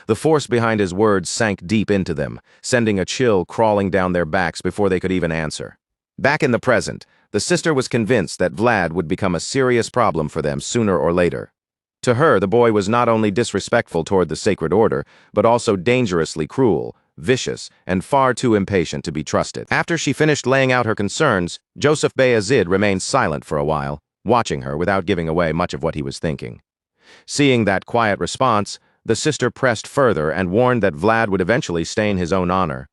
The force behind his words sank deep into them, sending a chill crawling down their backs before they could even answer. Back in the present, the sister was convinced that Vlad would become a serious problem for them sooner or later. To her, the boy was not only disrespectful toward the sacred order, but also dangerously cruel, vicious, and far too impatient to be trusted. After she finished laying out her concerns, Joseph Bayazid remained silent for a while, watching her without giving away much of what he was thinking. Seeing that quiet response, the sister pressed further and warned that Vlad would eventually stain his own honor.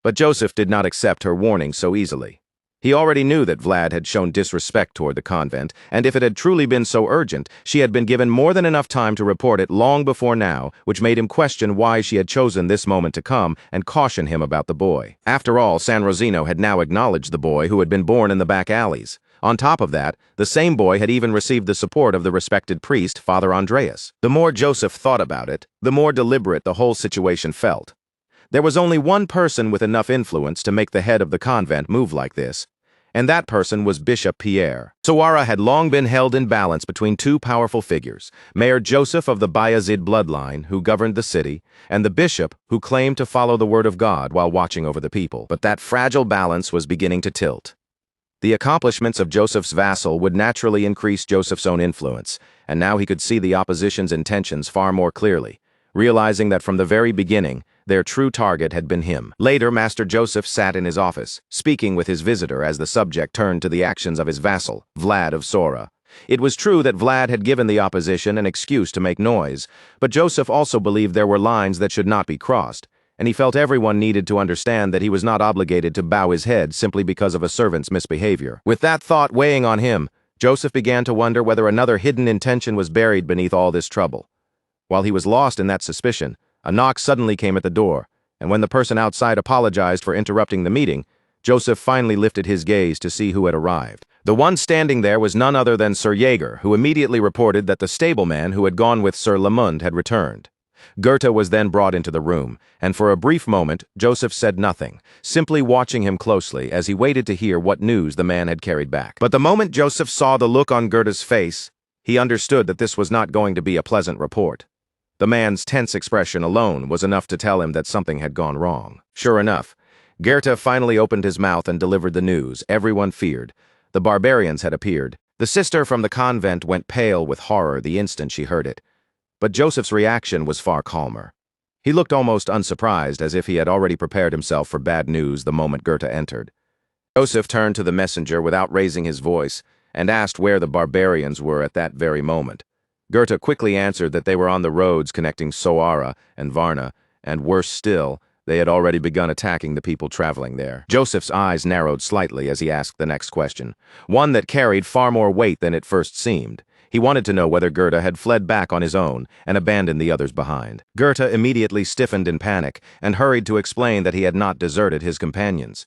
But Joseph did not accept her warning so easily. He already knew that Vlad had shown disrespect toward the convent, and if it had truly been so urgent, she had been given more than enough time to report it long before now, which made him question why she had chosen this moment to come and caution him about the boy. After all, San Rosino had now acknowledged the boy who had been born in the back alleys. On top of that, the same boy had even received the support of the respected priest, Father Andreas. The more Joseph thought about it, the more deliberate the whole situation felt. There was only one person with enough influence to make the head of the convent move like this, and that person was Bishop Pierre. Sawara had long been held in balance between two powerful figures, Mayor Joseph of the Bayazid bloodline, who governed the city, and the bishop, who claimed to follow the word of God while watching over the people. But that fragile balance was beginning to tilt. The accomplishments of Joseph's vassal would naturally increase Joseph's own influence, and now he could see the opposition's intentions far more clearly, realizing that from the very beginning, their true target had been him. Later, Master Joseph sat in his office, speaking with his visitor as the subject turned to the actions of his vassal, Vlad of Sora. It was true that Vlad had given the opposition an excuse to make noise, but Joseph also believed there were lines that should not be crossed, and he felt everyone needed to understand that he was not obligated to bow his head simply because of a servant's misbehavior. With that thought weighing on him, Joseph began to wonder whether another hidden intention was buried beneath all this trouble. While he was lost in that suspicion, a knock suddenly came at the door, and when the person outside apologized for interrupting the meeting, Joseph finally lifted his gaze to see who had arrived. The one standing there was none other than Sir Jaeger, who immediately reported that the stableman who had gone with Sir Lamund had returned. Goethe was then brought into the room, and for a brief moment, Joseph said nothing, simply watching him closely as he waited to hear what news the man had carried back. But the moment Joseph saw the look on Goethe's face, he understood that this was not going to be a pleasant report. The man's tense expression alone was enough to tell him that something had gone wrong. Sure enough, Goethe finally opened his mouth and delivered the news everyone feared. The barbarians had appeared. The sister from the convent went pale with horror the instant she heard it. But Joseph's reaction was far calmer. He looked almost unsurprised, as if he had already prepared himself for bad news the moment Goethe entered. Joseph turned to the messenger without raising his voice and asked where the barbarians were at that very moment. Goethe quickly answered that they were on the roads connecting Soara and Varna, and worse still, they had already begun attacking the people traveling there. Joseph's eyes narrowed slightly as he asked the next question, one that carried far more weight than it first seemed. He wanted to know whether Goethe had fled back on his own and abandoned the others behind. Goethe immediately stiffened in panic and hurried to explain that he had not deserted his companions.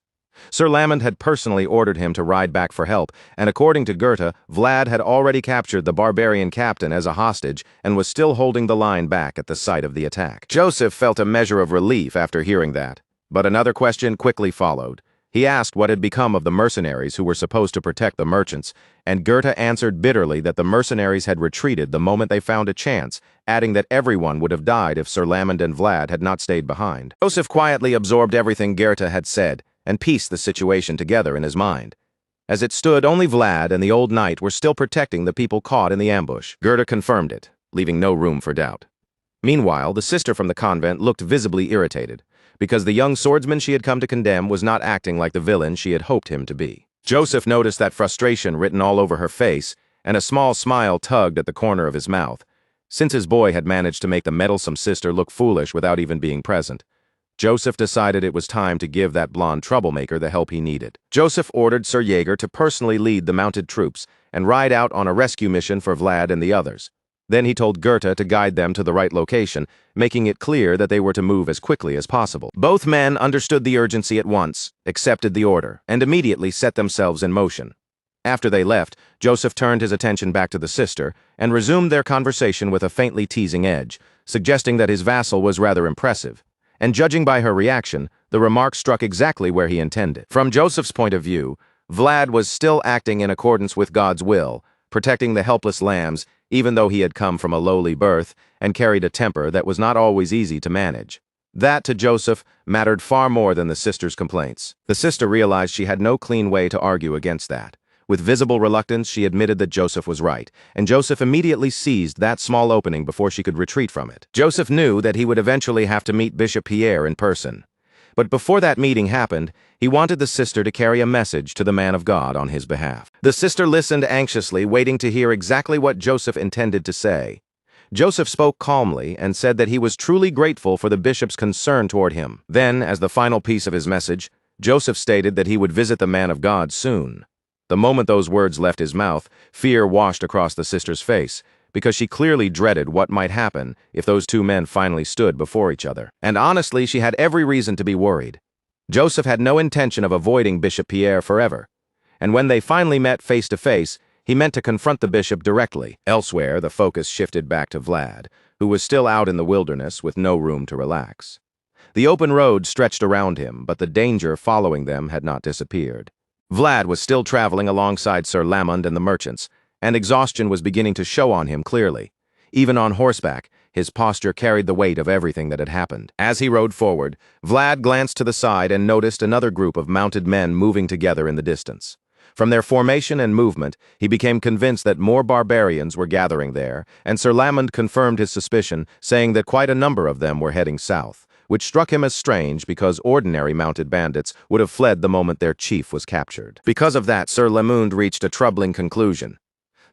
Sir Lamond had personally ordered him to ride back for help, and according to Goethe, Vlad had already captured the barbarian captain as a hostage and was still holding the line back at the site of the attack. Joseph felt a measure of relief after hearing that, but another question quickly followed. He asked what had become of the mercenaries who were supposed to protect the merchants, and Goethe answered bitterly that the mercenaries had retreated the moment they found a chance, adding that everyone would have died if Sir Lamond and Vlad had not stayed behind. Joseph quietly absorbed everything Goethe had said, and pieced the situation together in his mind. As it stood, only Vlad and the old knight were still protecting the people caught in the ambush. Goethe confirmed it, leaving no room for doubt. Meanwhile, the sister from the convent looked visibly irritated, because the young swordsman she had come to condemn was not acting like the villain she had hoped him to be. Joseph noticed that frustration written all over her face, and a small smile tugged at the corner of his mouth. Since his boy had managed to make the meddlesome sister look foolish without even being present, Joseph decided it was time to give that blonde troublemaker the help he needed. Joseph ordered Sir Jaeger to personally lead the mounted troops and ride out on a rescue mission for Vlad and the others. Then he told Goethe to guide them to the right location, making it clear that they were to move as quickly as possible. Both men understood the urgency at once, accepted the order, and immediately set themselves in motion. After they left, Joseph turned his attention back to the sister and resumed their conversation with a faintly teasing edge, suggesting that his vassal was rather impressive. And judging by her reaction, the remark struck exactly where he intended. From Joseph's point of view, Vlad was still acting in accordance with God's will, protecting the helpless lambs, even though he had come from a lowly birth and carried a temper that was not always easy to manage. That, to Joseph, mattered far more than the sister's complaints. The sister realized she had no clean way to argue against that. With visible reluctance, she admitted that Joseph was right, and Joseph immediately seized that small opening before she could retreat from it. Joseph knew that he would eventually have to meet Bishop Pierre in person. But before that meeting happened, he wanted the sister to carry a message to the man of God on his behalf. The sister listened anxiously, waiting to hear exactly what Joseph intended to say. Joseph spoke calmly and said that he was truly grateful for the bishop's concern toward him. Then, as the final piece of his message, Joseph stated that he would visit the man of God soon. The moment those words left his mouth, fear washed across the sister's face, because she clearly dreaded what might happen if those two men finally stood before each other. And honestly, she had every reason to be worried. Joseph had no intention of avoiding Bishop Pierre forever, and when they finally met face to face, he meant to confront the bishop directly. Elsewhere, the focus shifted back to Vlad, who was still out in the wilderness with no room to relax. The open road stretched around him, but the danger following them had not disappeared. Vlad was still traveling alongside Sir Lamond and the merchants, and exhaustion was beginning to show on him clearly. Even on horseback, his posture carried the weight of everything that had happened. As he rode forward, Vlad glanced to the side and noticed another group of mounted men moving together in the distance. From their formation and movement, he became convinced that more barbarians were gathering there, and Sir Lamond confirmed his suspicion, saying that quite a number of them were heading south, which struck him as strange because ordinary mounted bandits would have fled the moment their chief was captured. Because of that, Sir Lamond reached a troubling conclusion.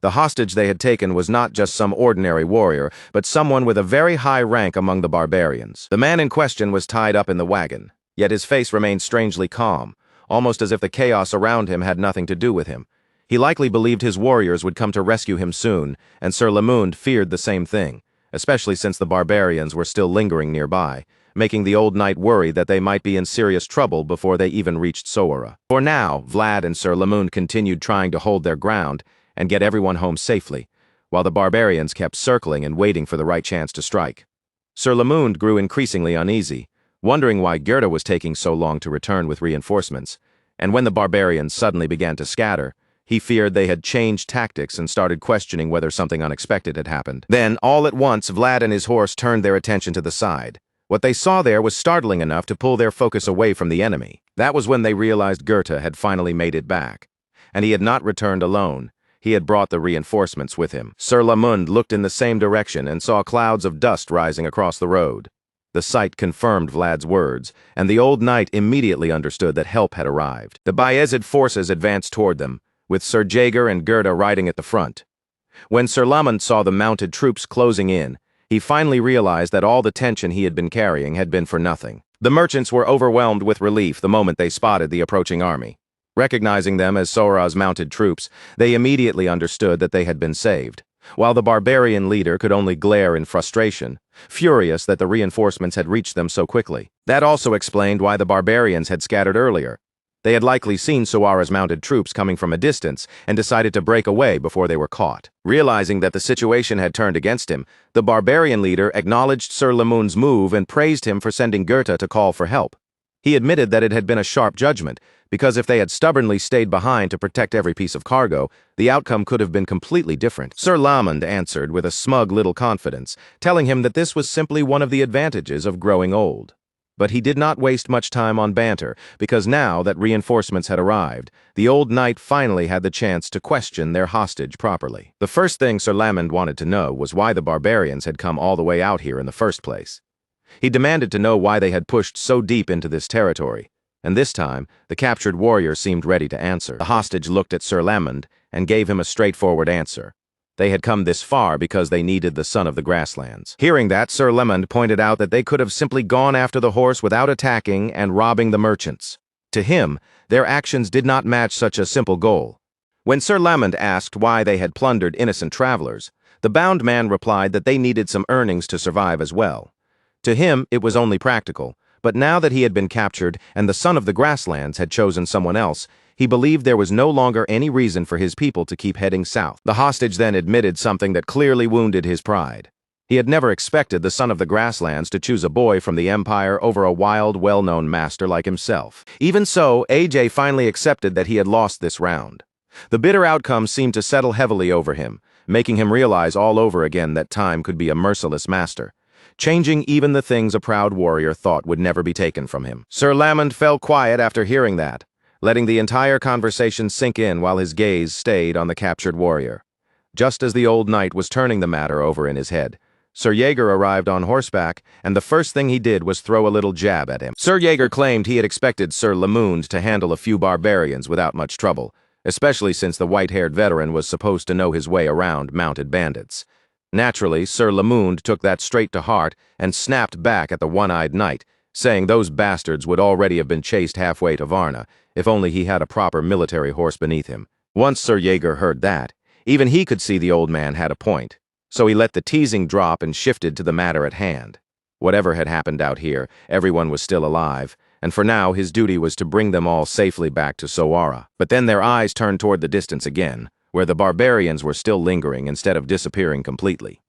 The hostage they had taken was not just some ordinary warrior, but someone with a very high rank among the barbarians. The man in question was tied up in the wagon, yet his face remained strangely calm, almost as if the chaos around him had nothing to do with him. He likely believed his warriors would come to rescue him soon, and Sir Lamond feared the same thing, especially since the barbarians were still lingering nearby, making the old knight worry that they might be in serious trouble before they even reached Sora. For now, Vlad and Sir Lamond continued trying to hold their ground and get everyone home safely, while the barbarians kept circling and waiting for the right chance to strike. Sir Lamond grew increasingly uneasy, wondering why Gerda was taking so long to return with reinforcements, and when the barbarians suddenly began to scatter, he feared they had changed tactics and started questioning whether something unexpected had happened. Then, all at once, Vlad and his horse turned their attention to the side. What they saw there was startling enough to pull their focus away from the enemy. That was when they realized Gerda had finally made it back, and he had not returned alone. He had brought the reinforcements with him. Sir Lamond looked in the same direction and saw clouds of dust rising across the road. The sight confirmed Vlad's words, and the old knight immediately understood that help had arrived. The Bayezid forces advanced toward them, with Sir Jaeger and Gerda riding at the front. When Sir Lamond saw the mounted troops closing in, he finally realized that all the tension he had been carrying had been for nothing. The merchants were overwhelmed with relief the moment they spotted the approaching army. Recognizing them as Sora's mounted troops, they immediately understood that they had been saved, while the barbarian leader could only glare in frustration, furious that the reinforcements had reached them so quickly. That also explained why the barbarians had scattered earlier. They had likely seen Sora's mounted troops coming from a distance and decided to break away before they were caught. Realizing that the situation had turned against him, the barbarian leader acknowledged Sir Lamond's move and praised him for sending Gerda to call for help. He admitted that it had been a sharp judgment, because if they had stubbornly stayed behind to protect every piece of cargo, the outcome could have been completely different. Sir Lamond answered with a smug little confidence, telling him that this was simply one of the advantages of growing old. But he did not waste much time on banter, because now that reinforcements had arrived, the old knight finally had the chance to question their hostage properly. The first thing Sir Lamond wanted to know was why the barbarians had come all the way out here in the first place. He demanded to know why they had pushed so deep into this territory, and this time, the captured warrior seemed ready to answer. The hostage looked at Sir Lamond and gave him a straightforward answer. They had come this far because they needed the son of the grasslands. Hearing that, Sir Lamond pointed out that they could have simply gone after the horse without attacking and robbing the merchants. To him, their actions did not match such a simple goal. When Sir Lamond asked why they had plundered innocent travelers, the bound man replied that they needed some earnings to survive as well. To him, it was only practical, but now that he had been captured and the son of the grasslands had chosen someone else, he believed there was no longer any reason for his people to keep heading south. The hostage then admitted something that clearly wounded his pride. He had never expected the son of the grasslands to choose a boy from the Empire over a wild, well-known master like himself. Even so, AJ finally accepted that he had lost this round. The bitter outcome seemed to settle heavily over him, making him realize all over again that time could be a merciless master. changing even the things a proud warrior thought would never be taken from him. Sir Lamond fell quiet after hearing that, letting the entire conversation sink in while his gaze stayed on the captured warrior. Just as the old knight was turning the matter over in his head, Sir Jaeger arrived on horseback, and the first thing he did was throw a little jab at him. Sir Jaeger claimed he had expected Sir Lamond to handle a few barbarians without much trouble, especially since the white-haired veteran was supposed to know his way around mounted bandits. Naturally, Sir Lamond took that straight to heart and snapped back at the one-eyed knight, saying those bastards would already have been chased halfway to Varna, if only he had a proper military horse beneath him. Once Sir Jaeger heard that, even he could see the old man had a point. So he let the teasing drop and shifted to the matter at hand. Whatever had happened out here, everyone was still alive, and for now his duty was to bring them all safely back to Sowara. But then their eyes turned toward the distance again, where the barbarians were still lingering instead of disappearing completely.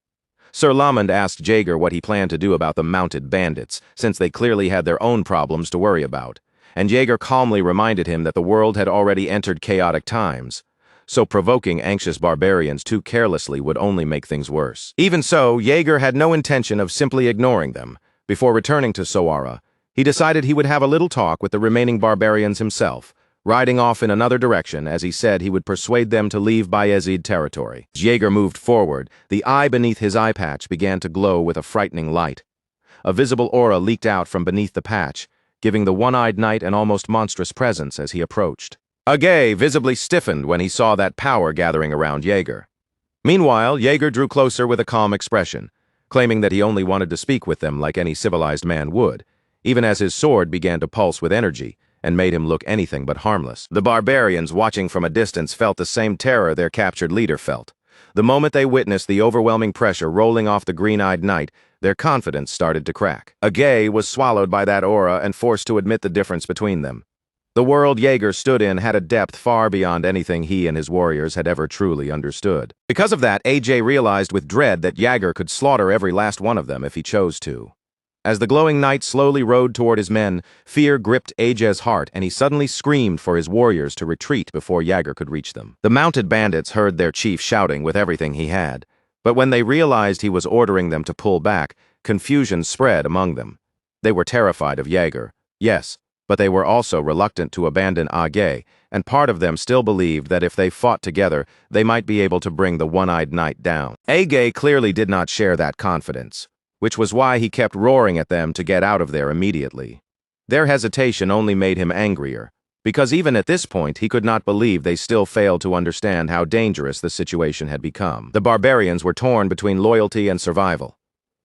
Sir Lamond asked Jaeger what he planned to do about the mounted bandits, since they clearly had their own problems to worry about, and Jaeger calmly reminded him that the world had already entered chaotic times, so provoking anxious barbarians too carelessly would only make things worse. Even so, Jaeger had no intention of simply ignoring them. Before returning to Sowara, he decided he would have a little talk with the remaining barbarians himself, riding off in another direction as he said he would persuade them to leave Bayezid territory. As Jaeger moved forward, the eye beneath his eye patch began to glow with a frightening light. A visible aura leaked out from beneath the patch, giving the one-eyed knight an almost monstrous presence as he approached. Agay visibly stiffened when he saw that power gathering around Jaeger. Meanwhile, Jaeger drew closer with a calm expression, claiming that he only wanted to speak with them like any civilized man would, even as his sword began to pulse with energy and made him look anything but harmless. The barbarians watching from a distance felt the same terror their captured leader felt. The moment they witnessed the overwhelming pressure rolling off the green-eyed knight, their confidence started to crack. Agay was swallowed by that aura and forced to admit the difference between them. The world Jaeger stood in had a depth far beyond anything he and his warriors had ever truly understood. Because of that, AJ realized with dread that Jaeger could slaughter every last one of them if he chose to. As the glowing knight slowly rode toward his men, fear gripped AJ's heart and he suddenly screamed for his warriors to retreat before Jaeger could reach them. The mounted bandits heard their chief shouting with everything he had, but when they realized he was ordering them to pull back, confusion spread among them. They were terrified of Jaeger, yes, but they were also reluctant to abandon Agay, and part of them still believed that if they fought together, they might be able to bring the one-eyed knight down. Agay clearly did not share that confidence, which was why he kept roaring at them to get out of there immediately. Their hesitation only made him angrier, because even at this point he could not believe they still failed to understand how dangerous the situation had become. The barbarians were torn between loyalty and survival.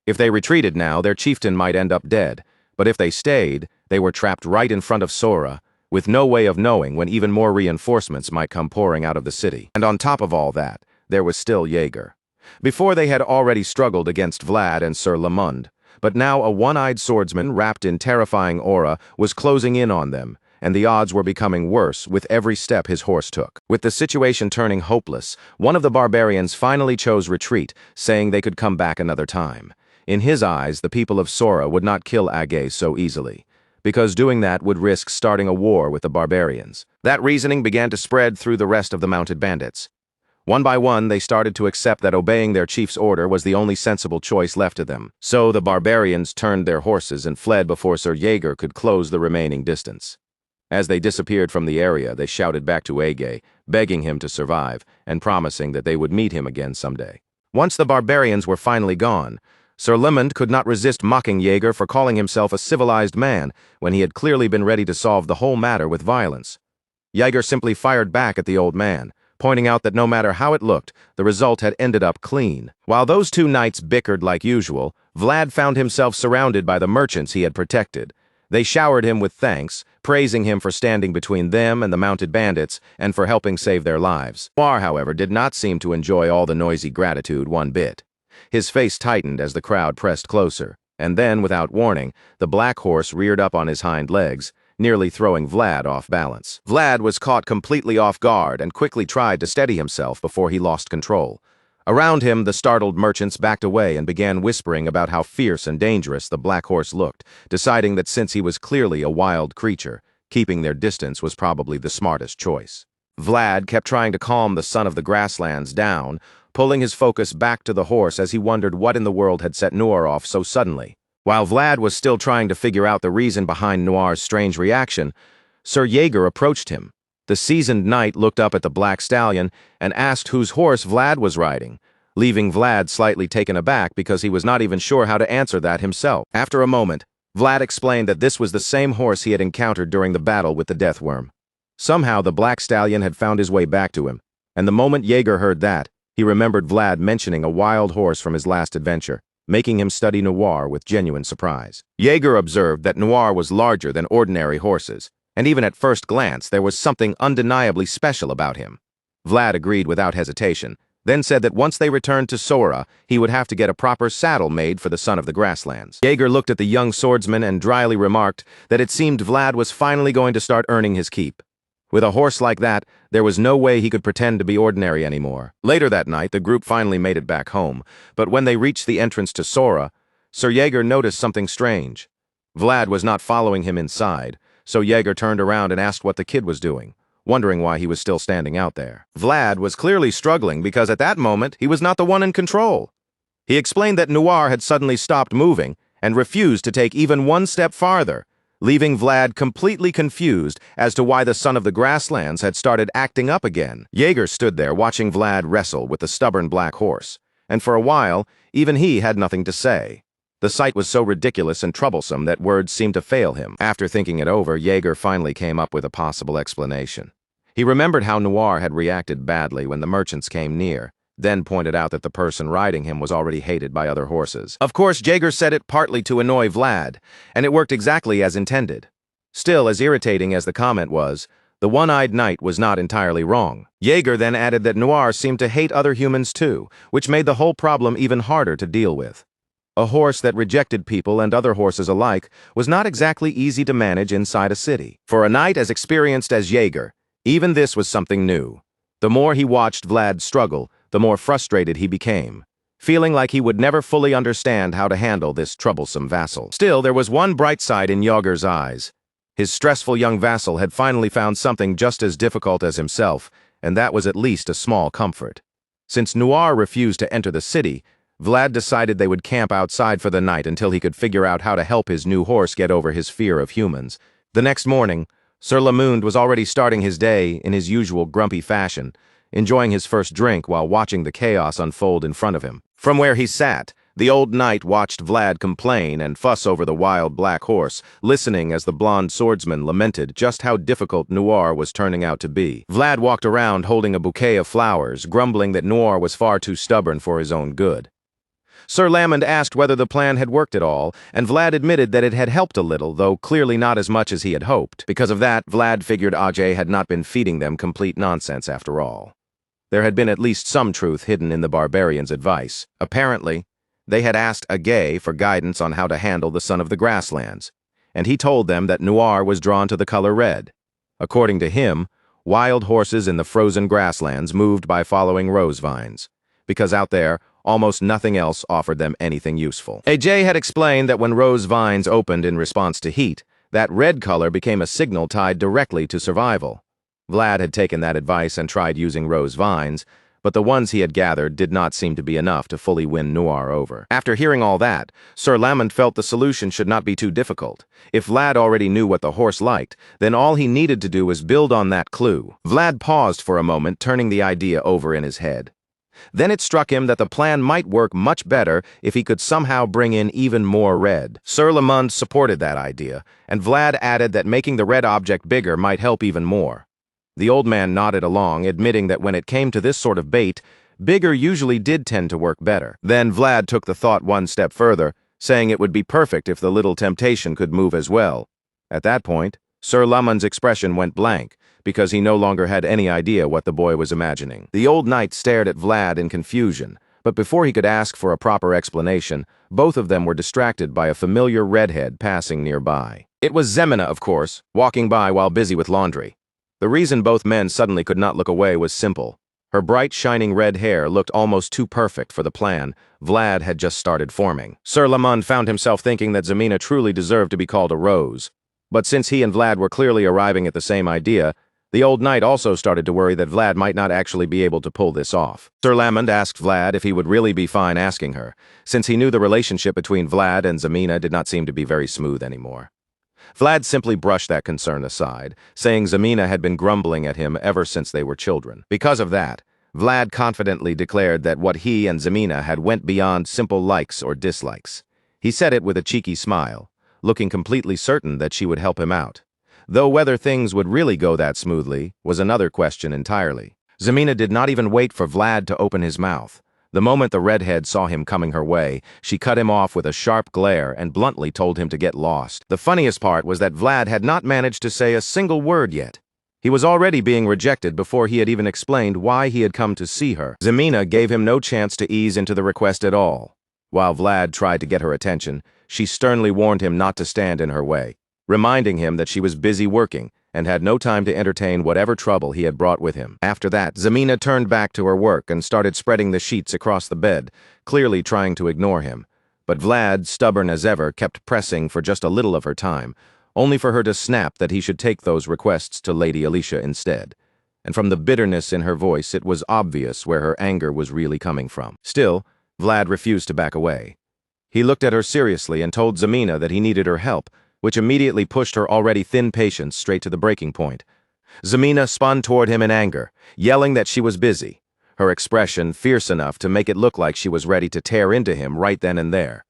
If they retreated now, their chieftain might end up dead, but if they stayed, they were trapped right in front of Sora, with no way of knowing when even more reinforcements might come pouring out of the city. And on top of all that, there was still Jaeger. Before they had already struggled against Vlad and Sir Lamond, but now a one-eyed swordsman wrapped in terrifying aura was closing in on them, and the odds were becoming worse with every step his horse took. With the situation turning hopeless, one of the barbarians finally chose retreat, saying they could come back another time. In his eyes, the people of Sora would not kill Agay so easily, because doing that would risk starting a war with the barbarians. That reasoning began to spread through the rest of the mounted bandits. One by one, they started to accept that obeying their chief's order was the only sensible choice left to them. So the barbarians turned their horses and fled before Sir Jaeger could close the remaining distance. As they disappeared from the area, they shouted back to Agay, begging him to survive and promising that they would meet him again someday. Once the barbarians were finally gone, Sir Lamond could not resist mocking Jaeger for calling himself a civilized man when he had clearly been ready to solve the whole matter with violence. Jaeger simply fired back at the old man, pointing out that no matter how it looked, the result had ended up clean. While those two knights bickered like usual, Vlad found himself surrounded by the merchants he had protected. They showered him with thanks, praising him for standing between them and the mounted bandits and for helping save their lives. Noir, however, did not seem to enjoy all the noisy gratitude one bit. His face tightened as the crowd pressed closer, and then, without warning, the black horse reared up on his hind legs, nearly throwing Vlad off balance. Vlad was caught completely off guard and quickly tried to steady himself before he lost control. Around him, the startled merchants backed away and began whispering about how fierce and dangerous the black horse looked, deciding that since he was clearly a wild creature, keeping their distance was probably the smartest choice. Vlad kept trying to calm the son of the grasslands down, pulling his focus back to the horse as he wondered what in the world had set Noir off so suddenly. While Vlad was still trying to figure out the reason behind Noir's strange reaction, Sir Jaeger approached him. The seasoned knight looked up at the black stallion and asked whose horse Vlad was riding, leaving Vlad slightly taken aback because he was not even sure how to answer that himself. After a moment, Vlad explained that this was the same horse he had encountered during the battle with the Deathworm. Somehow the black stallion had found his way back to him, and the moment Jaeger heard that, he remembered Vlad mentioning a wild horse from his last adventure, making him study Noir with genuine surprise. Jaeger observed that Noir was larger than ordinary horses, and even at first glance there was something undeniably special about him. Vlad agreed without hesitation, then said that once they returned to Sora, he would have to get a proper saddle made for the son of the grasslands. Jaeger looked at the young swordsman and dryly remarked that it seemed Vlad was finally going to start earning his keep. With a horse like that, there was no way he could pretend to be ordinary anymore. Later that night, the group finally made it back home, but when they reached the entrance to Sora, Sir Jaeger noticed something strange. Vlad was not following him inside, so Jaeger turned around and asked what the kid was doing, wondering why he was still standing out there. Vlad was clearly struggling because at that moment, he was not the one in control. He explained that Noir had suddenly stopped moving and refused to take even one step farther, leaving Vlad completely confused as to why the son of the grasslands had started acting up again. Jaeger stood there watching Vlad wrestle with the stubborn black horse, and for a while, even he had nothing to say. The sight was so ridiculous and troublesome that words seemed to fail him. After thinking it over, Jaeger finally came up with a possible explanation. He remembered how Noir had reacted badly when the merchants came near, then pointed out that the person riding him was already hated by other horses. Of course, Jaeger said it partly to annoy Vlad, and it worked exactly as intended. Still, as irritating as the comment was, the one-eyed knight was not entirely wrong. Jaeger then added that Noir seemed to hate other humans too, which made the whole problem even harder to deal with. A horse that rejected people and other horses alike was not exactly easy to manage inside a city. For a knight as experienced as Jaeger, even this was something new. The more he watched Vlad struggle, the more frustrated he became, feeling like he would never fully understand how to handle this troublesome vassal. Still, there was one bright side in Jaeger's eyes. His stressful young vassal had finally found something just as difficult as himself, and that was at least a small comfort. Since Noir refused to enter the city, Vlad decided they would camp outside for the night until he could figure out how to help his new horse get over his fear of humans. The next morning, Sir Lamund was already starting his day in his usual grumpy fashion, enjoying his first drink while watching the chaos unfold in front of him. From where he sat, the old knight watched Vlad complain and fuss over the wild black horse, listening as the blonde swordsman lamented just how difficult Noir was turning out to be. Vlad walked around holding a bouquet of flowers, grumbling that Noir was far too stubborn for his own good. Sir Lamond asked whether the plan had worked at all, and Vlad admitted that it had helped a little, though clearly not as much as he had hoped. Because of that, Vlad figured Ajay had not been feeding them complete nonsense after all. There had been at least some truth hidden in the barbarian's advice. Apparently, they had asked Agay for guidance on how to handle the son of the grasslands, and he told them that Noir was drawn to the color red. According to him, wild horses in the frozen grasslands moved by following rose vines, because out there, almost nothing else offered them anything useful. Ajay had explained that when rose vines opened in response to heat, that red color became a signal tied directly to survival. Vlad had taken that advice and tried using rose vines, but the ones he had gathered did not seem to be enough to fully win Noir over. After hearing all that, Sir Lamond felt the solution should not be too difficult. If Vlad already knew what the horse liked, then all he needed to do was build on that clue. Vlad paused for a moment, turning the idea over in his head. Then it struck him that the plan might work much better if he could somehow bring in even more red. Sir Lamond supported that idea, and Vlad added that making the red object bigger might help even more. The old man nodded along, admitting that when it came to this sort of bait, bigger usually did tend to work better. Then Vlad took the thought one step further, saying it would be perfect if the little temptation could move as well. At that point, Sir Lamond's expression went blank, because he no longer had any idea what the boy was imagining. The old knight stared at Vlad in confusion, but before he could ask for a proper explanation, both of them were distracted by a familiar redhead passing nearby. It was Zemina, of course, walking by while busy with laundry. The reason both men suddenly could not look away was simple. Her bright, shining red hair looked almost too perfect for the plan Vlad had just started forming. Sir Lamond found himself thinking that Zemina truly deserved to be called a rose. But since he and Vlad were clearly arriving at the same idea, The old knight also started to worry that Vlad might not actually be able to pull this off. Sir Lamond asked Vlad if he would really be fine asking her, since he knew the relationship between Vlad and Zemina did not seem to be very smooth anymore. Vlad simply brushed that concern aside, saying Zemina had been grumbling at him ever since they were children. Because of that, Vlad confidently declared that what he and Zemina had went beyond simple likes or dislikes. He said it with a cheeky smile, looking completely certain that she would help him out. Though whether things would really go that smoothly was another question entirely. Zemina did not even wait for Vlad to open his mouth. The moment the redhead saw him coming her way, she cut him off with a sharp glare and bluntly told him to get lost. The funniest part was that Vlad had not managed to say a single word yet. He was already being rejected before he had even explained why he had come to see her. Zemina gave him no chance to ease into the request at all. While Vlad tried to get her attention, she sternly warned him not to stand in her way, reminding him that she was busy working and had no time to entertain whatever trouble he had brought with him. After that, Zemina turned back to her work and started spreading the sheets across the bed, clearly trying to ignore him. But Vlad, stubborn as ever, kept pressing for just a little of her time, only for her to snap that he should take those requests to Lady Alicia instead. And from the bitterness in her voice, it was obvious where her anger was really coming from. Still, Vlad refused to back away. He looked at her seriously and told Zemina that he needed her help, which immediately pushed her already thin patience straight to the breaking point. Zemina spun toward him in anger, yelling that she was busy, her expression fierce enough to make it look like she was ready to tear into him right then and there.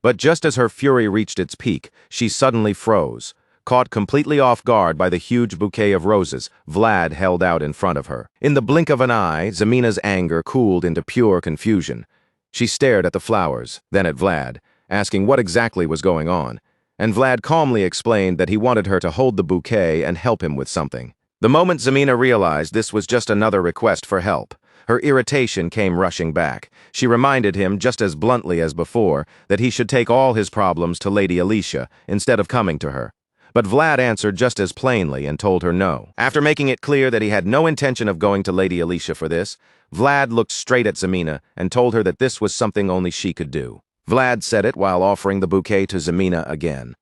But just as her fury reached its peak, she suddenly froze, caught completely off guard by the huge bouquet of roses Vlad held out in front of her. In the blink of an eye, Zemina's anger cooled into pure confusion. She stared at the flowers, then at Vlad, asking what exactly was going on, and Vlad calmly explained that he wanted her to hold the bouquet and help him with something. The moment Zemina realized this was just another request for help, her irritation came rushing back. She reminded him, just as bluntly as before, that he should take all his problems to Lady Alicia instead of coming to her. But Vlad answered just as plainly and told her no. After making it clear that he had no intention of going to Lady Alicia for this, Vlad looked straight at Zemina and told her that this was something only she could do. Vlad said it while offering the bouquet to Zemina again,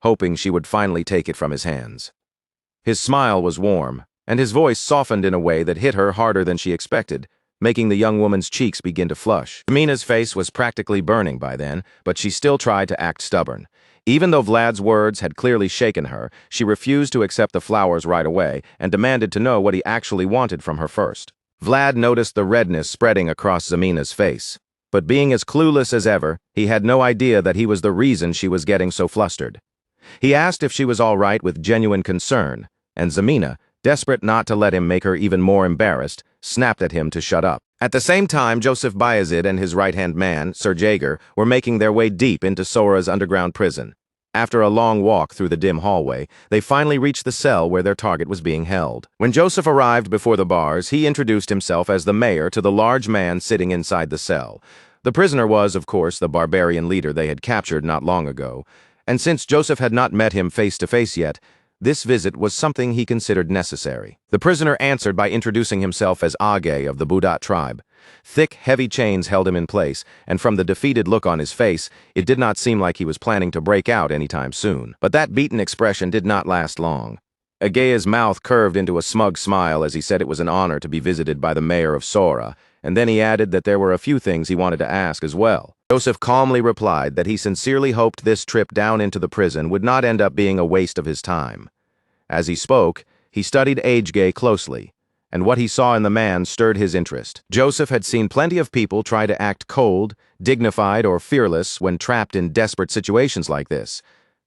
hoping she would finally take it from his hands. His smile was warm, and his voice softened in a way that hit her harder than she expected, making the young woman's cheeks begin to flush. Zemina's face was practically burning by then, but she still tried to act stubborn. Even though Vlad's words had clearly shaken her, she refused to accept the flowers right away and demanded to know what he actually wanted from her first. Vlad noticed the redness spreading across Zemina's face. But being as clueless as ever, he had no idea that he was the reason she was getting so flustered. He asked if she was all right with genuine concern, and Zemina, desperate not to let him make her even more embarrassed, snapped at him to shut up. At the same time, Joseph Bayezid and his right-hand man, Sir Jaeger, were making their way deep into Sora's underground prison. After a long walk through the dim hallway, they finally reached the cell where their target was being held. When Joseph arrived before the bars, he introduced himself as the mayor to the large man sitting inside the cell. The prisoner was, of course, the barbarian leader they had captured not long ago, and since Joseph had not met him face to face yet, this visit was something he considered necessary. The prisoner answered by introducing himself as Age of the Budat tribe. Thick, heavy chains held him in place, and from the defeated look on his face, it did not seem like he was planning to break out anytime soon. But that beaten expression did not last long. Agea's mouth curved into a smug smile as he said it was an honor to be visited by the mayor of Sora, and then he added that there were a few things he wanted to ask as well. Joseph calmly replied that he sincerely hoped this trip down into the prison would not end up being a waste of his time. As he spoke, he studied Age closely, and what he saw in the man stirred his interest. Joseph had seen plenty of people try to act cold, dignified, or fearless when trapped in desperate situations like this,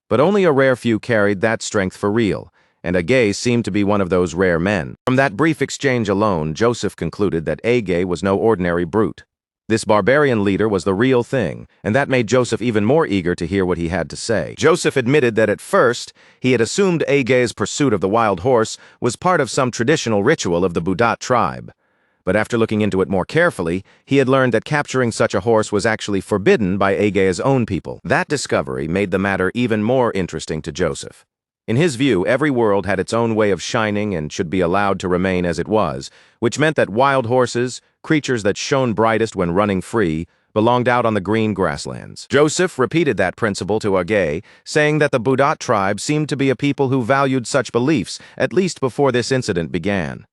but only a rare few carried that strength for real, and Age seemed to be one of those rare men. From that brief exchange alone, Joseph concluded that Age was no ordinary brute. This barbarian leader was the real thing, and that made Joseph even more eager to hear what he had to say. Joseph admitted that at first, he had assumed Age's pursuit of the wild horse was part of some traditional ritual of the Budat tribe. But after looking into it more carefully, he had learned that capturing such a horse was actually forbidden by Age's own people. That discovery made the matter even more interesting to Joseph. In his view, every world had its own way of shining and should be allowed to remain as it was, which meant that wild horses, creatures that shone brightest when running free, belonged out on the green grasslands. Joseph repeated that principle to Agay, saying that the Budat tribe seemed to be a people who valued such beliefs, at least before this incident began.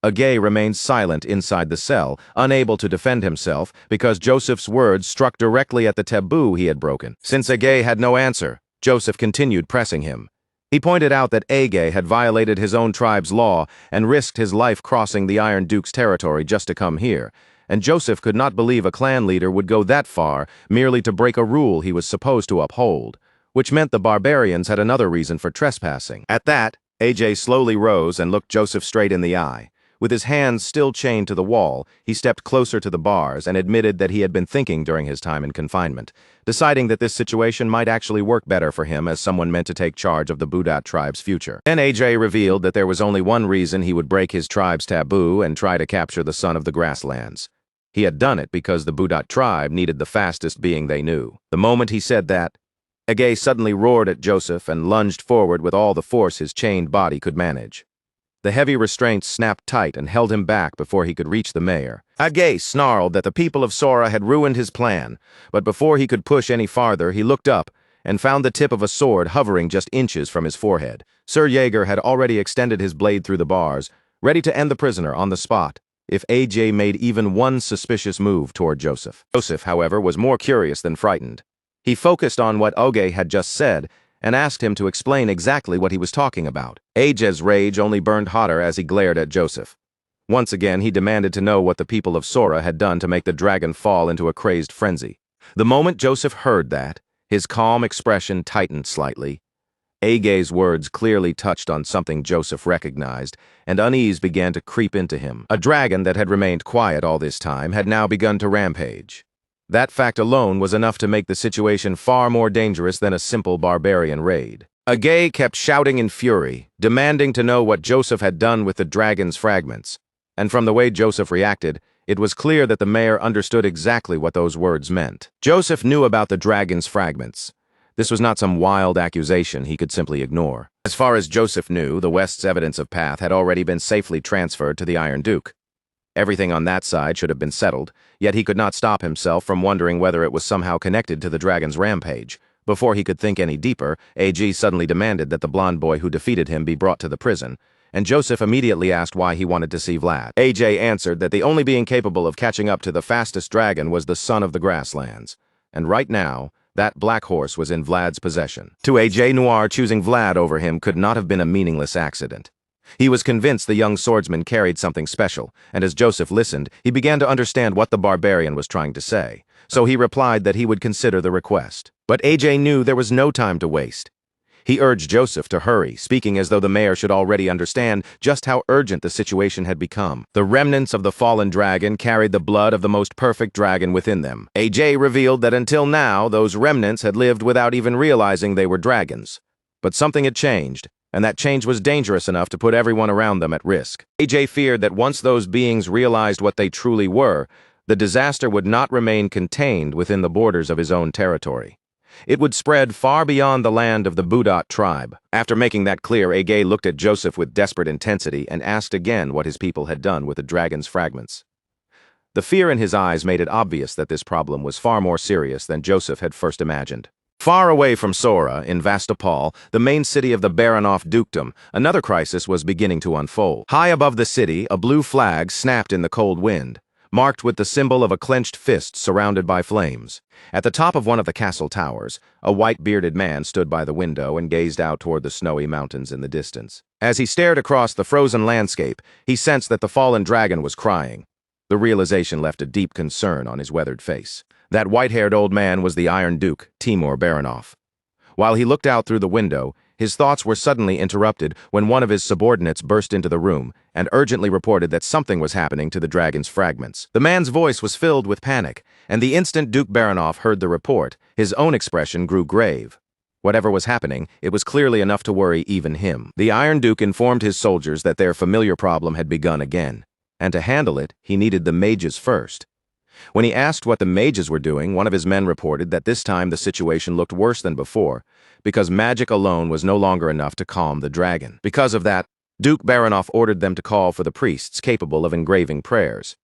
Agay remained silent inside the cell, unable to defend himself because Joseph's words struck directly at the taboo he had broken. Since Agay had no answer, Joseph continued pressing him. He pointed out that Agay had violated his own tribe's law and risked his life crossing the Iron Duke's territory just to come here, and Joseph could not believe a clan leader would go that far merely to break a rule he was supposed to uphold, which meant the barbarians had another reason for trespassing. At that, AJ slowly rose and looked Joseph straight in the eye. With his hands still chained to the wall, he stepped closer to the bars and admitted that he had been thinking during his time in confinement, deciding that this situation might actually work better for him as someone meant to take charge of the Budat tribe's future. Then AJ revealed that there was only one reason he would break his tribe's taboo and try to capture the son of the grasslands. He had done it because the Budat tribe needed the fastest being they knew. The moment he said that, Agay suddenly roared at Joseph and lunged forward with all the force his chained body could manage. The heavy restraints snapped tight and held him back before he could reach the mayor. Agay snarled that the people of Sora had ruined his plan, but before he could push any farther, he looked up and found the tip of a sword hovering just inches from his forehead. Sir Jaeger had already extended his blade through the bars, ready to end the prisoner on the spot if AJ made even one suspicious move toward Joseph. Joseph, however, was more curious than frightened. He focused on what Agay had just said and asked him to explain exactly what he was talking about. AJ's rage only burned hotter as he glared at Joseph. Once again, he demanded to know what the people of Sora had done to make the dragon fall into a crazed frenzy. The moment Joseph heard that, his calm expression tightened slightly. Agay's words clearly touched on something Joseph recognized, and unease began to creep into him. A dragon that had remained quiet all this time had now begun to rampage. That fact alone was enough to make the situation far more dangerous than a simple barbarian raid. Agay kept shouting in fury, demanding to know what Joseph had done with the dragon's fragments. And from the way Joseph reacted, it was clear that the mayor understood exactly what those words meant. Joseph knew about the dragon's fragments. This was not some wild accusation he could simply ignore. As far as Joseph knew, the West's evidence of path had already been safely transferred to the Iron Duke. Everything on that side should have been settled, yet he could not stop himself from wondering whether it was somehow connected to the dragon's rampage. Before he could think any deeper, AG suddenly demanded that the blonde boy who defeated him be brought to the prison, and Joseph immediately asked why he wanted to see Vlad. AJ answered that the only being capable of catching up to the fastest dragon was the son of the grasslands, and right now, that black horse was in Vlad's possession. To AJ, Noir choosing Vlad over him could not have been a meaningless accident. He was convinced the young swordsman carried something special, and as Joseph listened, he began to understand what the barbarian was trying to say. So he replied that he would consider the request. But AJ knew there was no time to waste. He urged Joseph to hurry, speaking as though the mayor should already understand just how urgent the situation had become. The remnants of the fallen dragon carried the blood of the most perfect dragon within them. AJ revealed that until now, those remnants had lived without even realizing they were dragons. But something had changed, and that change was dangerous enough to put everyone around them at risk. AJ feared that once those beings realized what they truly were, the disaster would not remain contained within the borders of his own territory. It would spread far beyond the land of the Budat tribe. After making that clear, Agay looked at Joseph with desperate intensity and asked again what his people had done with the dragon's fragments. The fear in his eyes made it obvious that this problem was far more serious than Joseph had first imagined. Far away from Sora, in Vastapal, the main city of the Baronoff dukedom, another crisis was beginning to unfold. High above the city, a blue flag snapped in the cold wind, marked with the symbol of a clenched fist surrounded by flames. At the top of one of the castle towers, a white-bearded man stood by the window and gazed out toward the snowy mountains in the distance. As he stared across the frozen landscape, he sensed that the fallen dragon was crying. The realization left a deep concern on his weathered face. That white-haired old man was the Iron Duke, Timur Baronoff. While he looked out through the window, his thoughts were suddenly interrupted when one of his subordinates burst into the room and urgently reported that something was happening to the dragon's fragments. The man's voice was filled with panic, and the instant Duke Baronoff heard the report, his own expression grew grave. Whatever was happening, it was clearly enough to worry even him. The Iron Duke informed his soldiers that their familiar problem had begun again, and to handle it, he needed the mages first. When he asked what the mages were doing, one of his men reported that this time the situation looked worse than before, because magic alone was no longer enough to calm the dragon. Because of that, Duke Baronoff ordered them to call for the priests capable of engraving prayers.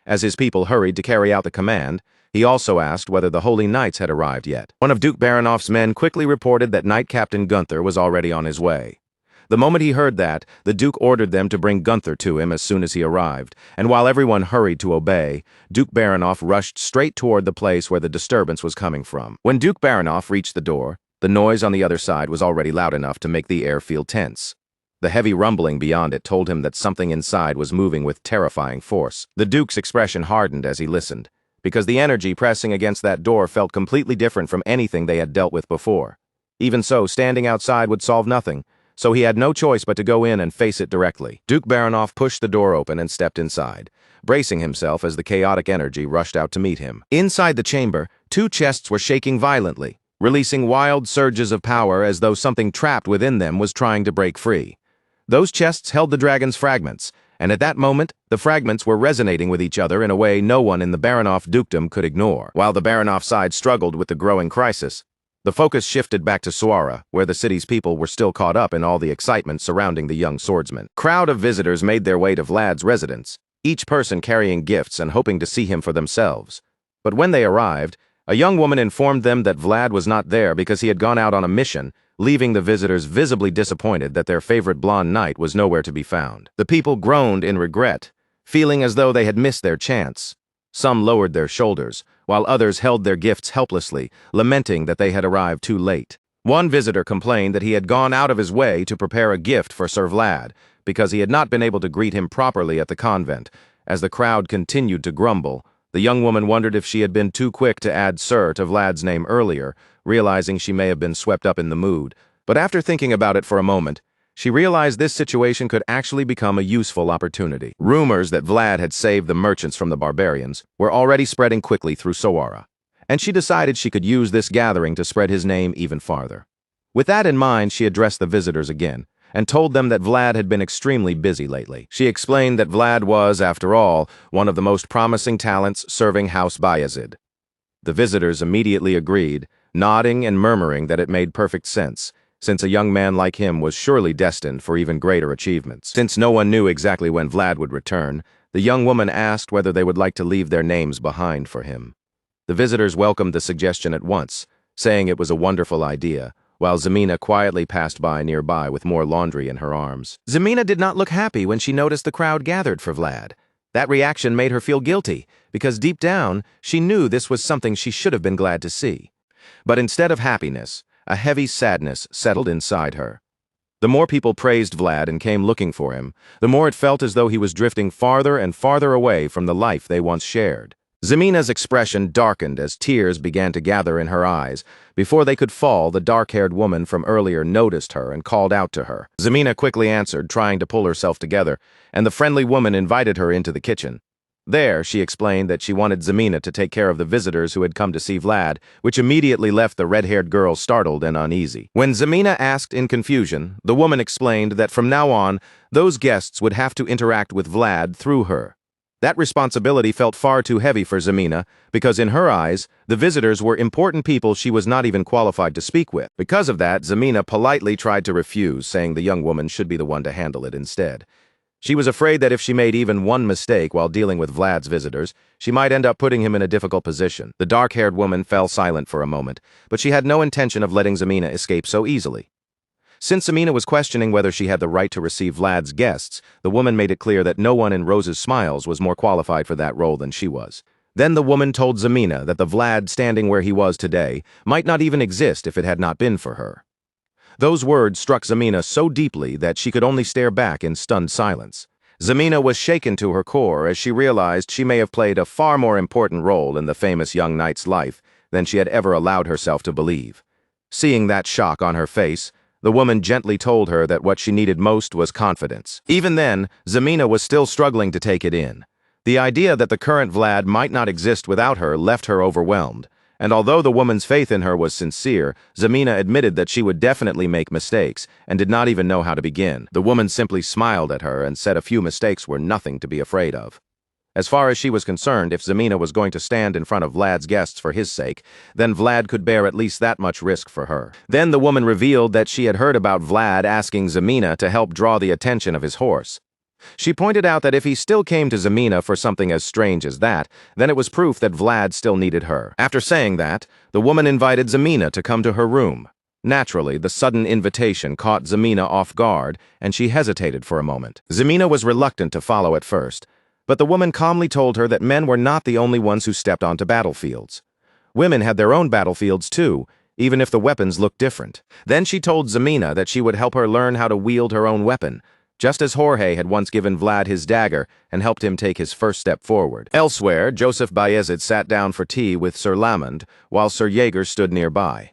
As his people hurried to carry out the command, He also asked whether the Holy Knights had arrived yet. One of Duke Baronoff's men quickly reported that Knight Captain Gunther was already on his way. The moment he heard that, the Duke ordered them to bring Gunther to him as soon as he arrived, and while everyone hurried to obey, Duke Baronoff rushed straight toward the place where the disturbance was coming from. When Duke Baronoff reached the door, the noise on the other side was already loud enough to make the air feel tense. The heavy rumbling beyond it told him that something inside was moving with terrifying force. The Duke's expression hardened as he listened, because the energy pressing against that door felt completely different from anything they had dealt with before. Even so, standing outside would solve nothing, so he had no choice but to go in and face it directly. Duke Baronoff pushed the door open and stepped inside, bracing himself as the chaotic energy rushed out to meet him. Inside the chamber, two chests were shaking violently, releasing wild surges of power as though something trapped within them was trying to break free. Those chests held the dragon's fragments, and at that moment, the fragments were resonating with each other in a way no one in the Baronoff dukedom could ignore. While the Baronoff side struggled with the growing crisis, the focus shifted back to Suara, where the city's people were still caught up in all the excitement surrounding the young swordsman. A crowd of visitors made their way to Vlad's residence, each person carrying gifts and hoping to see him for themselves. But when they arrived, a young woman informed them that Vlad was not there because he had gone out on a mission, leaving the visitors visibly disappointed that their favorite blonde knight was nowhere to be found. The people groaned in regret, feeling as though they had missed their chance. Some lowered their shoulders, while others held their gifts helplessly, lamenting that they had arrived too late. One visitor complained that he had gone out of his way to prepare a gift for Sir Vlad, because he had not been able to greet him properly at the convent. As the crowd continued to grumble, the young woman wondered if she had been too quick to add Sir to Vlad's name earlier, realizing she may have been swept up in the mood. But after thinking about it for a moment, she realized this situation could actually become a useful opportunity. Rumors that Vlad had saved the merchants from the barbarians were already spreading quickly through Suara, and she decided she could use this gathering to spread his name even farther. With that in mind, she addressed the visitors again, and told them that Vlad had been extremely busy lately. She explained that Vlad was, after all, one of the most promising talents serving House Bayezid. The visitors immediately agreed, nodding and murmuring that it made perfect sense, since a young man like him was surely destined for even greater achievements. Since no one knew exactly when Vlad would return, the young woman asked whether they would like to leave their names behind for him. The visitors welcomed the suggestion at once, saying it was a wonderful idea, while Zemina quietly passed by nearby with more laundry in her arms. Zemina did not look happy when she noticed the crowd gathered for Vlad. That reaction made her feel guilty, because deep down, she knew this was something she should have been glad to see. But instead of happiness, a heavy sadness settled inside her. The more people praised Vlad and came looking for him, the more it felt as though he was drifting farther and farther away from the life they once shared. Zemina's expression darkened as tears began to gather in her eyes. Before they could fall, the dark-haired woman from earlier noticed her and called out to her. Zemina quickly answered, trying to pull herself together, and the friendly woman invited her into the kitchen. There, she explained that she wanted Zemina to take care of the visitors who had come to see Vlad, which immediately left the red-haired girl startled and uneasy. When Zemina asked in confusion, the woman explained that from now on, those guests would have to interact with Vlad through her. That responsibility felt far too heavy for Zemina, because in her eyes, the visitors were important people she was not even qualified to speak with. Because of that, Zemina politely tried to refuse, saying the young woman should be the one to handle it instead. She was afraid that if she made even one mistake while dealing with Vlad's visitors, she might end up putting him in a difficult position. The dark-haired woman fell silent for a moment, but she had no intention of letting Zemina escape so easily. Since Zemina was questioning whether she had the right to receive Vlad's guests, the woman made it clear that no one in Rose's Smiles was more qualified for that role than she was. Then the woman told Zemina that the Vlad standing where he was today might not even exist if it had not been for her. Those words struck Zemina so deeply that she could only stare back in stunned silence. Zemina was shaken to her core as she realized she may have played a far more important role in the famous young knight's life than she had ever allowed herself to believe. Seeing that shock on her face, the woman gently told her that what she needed most was confidence. Even then, Zemina was still struggling to take it in. The idea that the current Vlad might not exist without her left her overwhelmed. And although the woman's faith in her was sincere, Zemina admitted that she would definitely make mistakes and did not even know how to begin. The woman simply smiled at her and said a few mistakes were nothing to be afraid of. As far as she was concerned, if Zemina was going to stand in front of Vlad's guests for his sake, then Vlad could bear at least that much risk for her. Then the woman revealed that she had heard about Vlad asking Zemina to help draw the attention of his horse. She pointed out that if he still came to Zemina for something as strange as that, then it was proof that Vlad still needed her. After saying that, the woman invited Zemina to come to her room. Naturally, the sudden invitation caught Zemina off guard, and she hesitated for a moment. Zemina was reluctant to follow at first, but the woman calmly told her that men were not the only ones who stepped onto battlefields. Women had their own battlefields too, even if the weapons looked different. Then she told Zemina that she would help her learn how to wield her own weapon, just as Jorge had once given Vlad his dagger and helped him take his first step forward. Elsewhere, Joseph Bayezid sat down for tea with Sir Lamond, while Sir Jaeger stood nearby.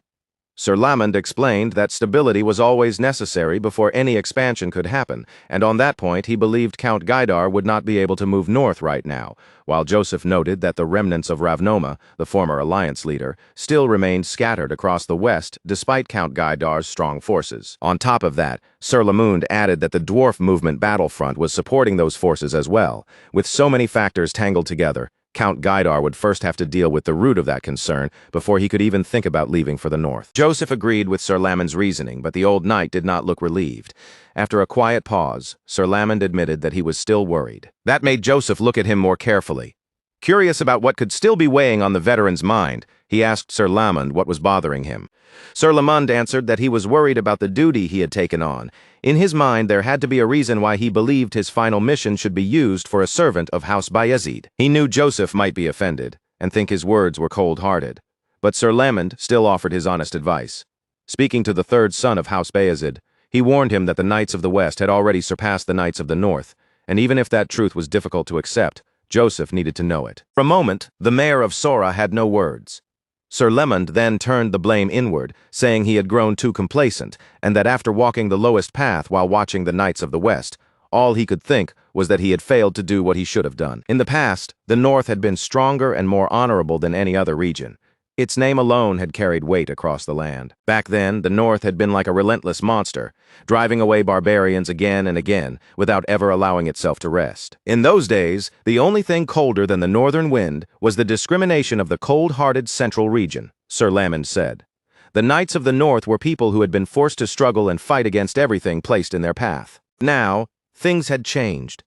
Sir Lamond explained that stability was always necessary before any expansion could happen, and on that point he believed Count Gaidar would not be able to move north right now, while Joseph noted that the remnants of Ravnoma, the former alliance leader, still remained scattered across the west despite Count Gaidar's strong forces. On top of that, Sir Lamond added that the dwarf movement battlefront was supporting those forces as well. With so many factors tangled together, Count Gaidar would first have to deal with the root of that concern before he could even think about leaving for the north. Joseph agreed with Sir Lamond's reasoning, but the old knight did not look relieved. After a quiet pause, Sir Lamond admitted that he was still worried. That made Joseph look at him more carefully. Curious about what could still be weighing on the veteran's mind, he asked Sir Lamond what was bothering him. Sir Lamond answered that he was worried about the duty he had taken on. In his mind, there had to be a reason why he believed his final mission should be used for a servant of House Bayezid. He knew Joseph might be offended, and think his words were cold-hearted. But Sir Lamond still offered his honest advice. Speaking to the third son of House Bayezid, he warned him that the Knights of the West had already surpassed the Knights of the North, and even if that truth was difficult to accept, Joseph needed to know it. For a moment, the mayor of Sora had no words. Sir Lamond then turned the blame inward, saying he had grown too complacent, and that after walking the lowest path while watching the Knights of the West, all he could think was that he had failed to do what he should have done. In the past, the North had been stronger and more honorable than any other region. Its name alone had carried weight across the land. Back then, the North had been like a relentless monster, driving away barbarians again and again without ever allowing itself to rest. In those days, the only thing colder than the northern wind was the discrimination of the cold-hearted central region, Sir Lamond said. The Knights of the North were people who had been forced to struggle and fight against everything placed in their path. Now, things had changed.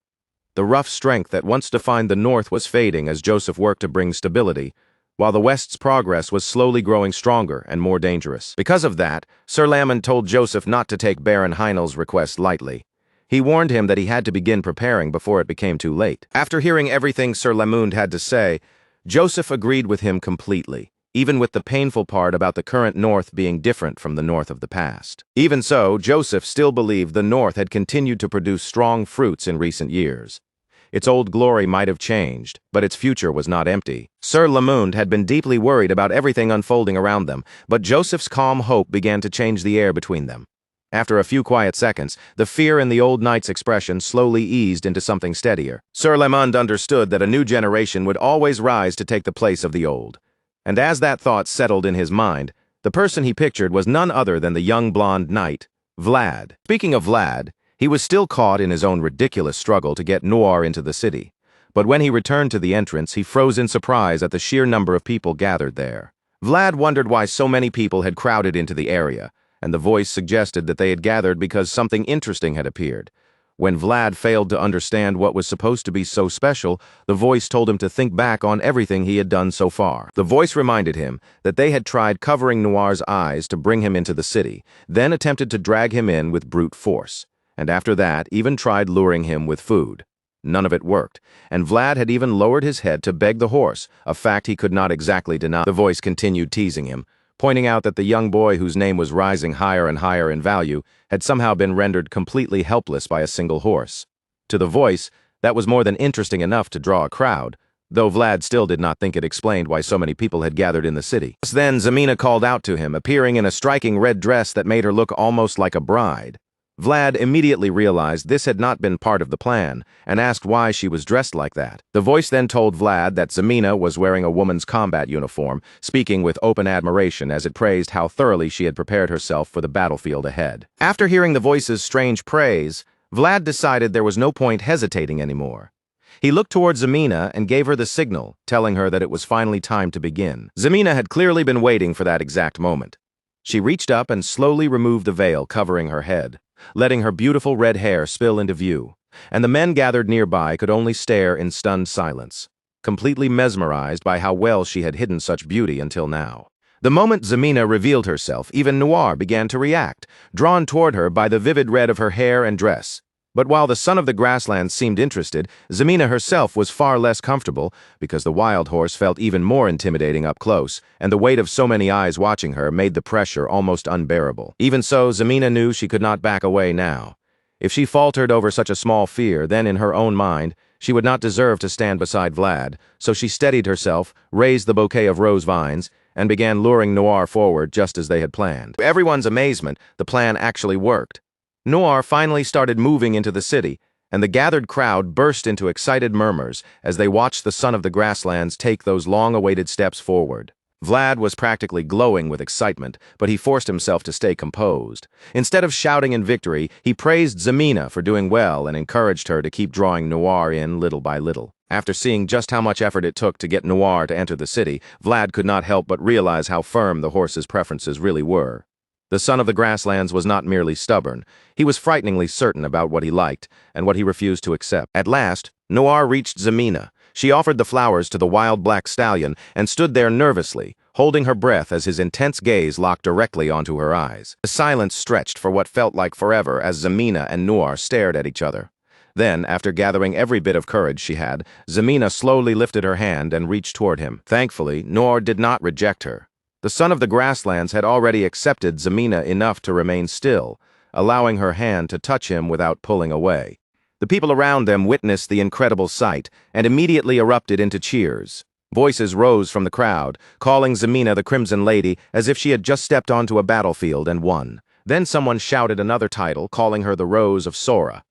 The rough strength that once defined the North was fading as Joseph worked to bring stability, while the West's progress was slowly growing stronger and more dangerous. Because of that, Sir Lamond told Joseph not to take Baron Heinel's request lightly. He warned him that he had to begin preparing before it became too late. After hearing everything Sir Lamond had to say, Joseph agreed with him completely, even with the painful part about the current North being different from the North of the past. Even so, Joseph still believed the North had continued to produce strong fruits in recent years. Its old glory might have changed, but its future was not empty. Sir Lamond had been deeply worried about everything unfolding around them, but Joseph's calm hope began to change the air between them. After a few quiet seconds, the fear in the old knight's expression slowly eased into something steadier. Sir Lamond understood that a new generation would always rise to take the place of the old. And as that thought settled in his mind, the person he pictured was none other than the young blonde knight, Vlad. Speaking of Vlad, he was still caught in his own ridiculous struggle to get Noir into the city. But when he returned to the entrance, he froze in surprise at the sheer number of people gathered there. Vlad wondered why so many people had crowded into the area, and the voice suggested that they had gathered because something interesting had appeared. When Vlad failed to understand what was supposed to be so special, the voice told him to think back on everything he had done so far. The voice reminded him that they had tried covering Noir's eyes to bring him into the city, then attempted to drag him in with brute force. And after that, even tried luring him with food. None of it worked, and Vlad had even lowered his head to beg the horse, a fact he could not exactly deny. The voice continued teasing him, pointing out that the young boy whose name was rising higher and higher in value had somehow been rendered completely helpless by a single horse. To the voice, that was more than interesting enough to draw a crowd, though Vlad still did not think it explained why so many people had gathered in the city. Just then, Zemina called out to him, appearing in a striking red dress that made her look almost like a bride. Vlad immediately realized this had not been part of the plan, and asked why she was dressed like that. The voice then told Vlad that Zemina was wearing a woman's combat uniform, speaking with open admiration as it praised how thoroughly she had prepared herself for the battlefield ahead. After hearing the voice's strange praise, Vlad decided there was no point hesitating anymore. He looked towards Zemina and gave her the signal, telling her that it was finally time to begin. Zemina had clearly been waiting for that exact moment. She reached up and slowly removed the veil covering her head, letting her beautiful red hair spill into view. and the men gathered nearby could only stare in stunned silence, completely mesmerized by how well she had hidden such beauty until now. The moment Zemina revealed herself, even Noir began to react, drawn toward her by the vivid red of her hair and dress. But while the son of the grasslands seemed interested, Zemina herself was far less comfortable because the wild horse felt even more intimidating up close, and the weight of so many eyes watching her made the pressure almost unbearable. Even so, Zemina knew she could not back away now. If she faltered over such a small fear, then in her own mind, she would not deserve to stand beside Vlad, so she steadied herself, raised the bouquet of rose vines, and began luring Noir forward just as they had planned. To everyone's amazement, the plan actually worked. Noir finally started moving into the city, and the gathered crowd burst into excited murmurs as they watched the son of the grasslands take those long-awaited steps forward. Vlad was practically glowing with excitement, but he forced himself to stay composed. Instead of shouting in victory, he praised Zemina for doing well and encouraged her to keep drawing Noir in little by little. After seeing just how much effort it took to get Noir to enter the city, Vlad could not help but realize how firm the horse's preferences really were. The son of the grasslands was not merely stubborn. He was frighteningly certain about what he liked and what he refused to accept. At last, Noir reached Zemina. She offered the flowers to the wild black stallion and stood there nervously, holding her breath as his intense gaze locked directly onto her eyes. The silence stretched for what felt like forever as Zemina and Noir stared at each other. Then, after gathering every bit of courage she had, Zemina slowly lifted her hand and reached toward him. Thankfully, Noir did not reject her. The son of the grasslands had already accepted Zemina enough to remain still, allowing her hand to touch him without pulling away. The people around them witnessed the incredible sight and immediately erupted into cheers. Voices rose from the crowd, calling Zemina the Crimson Lady as if she had just stepped onto a battlefield and won. Then someone shouted another title, calling her the Rose of Sora.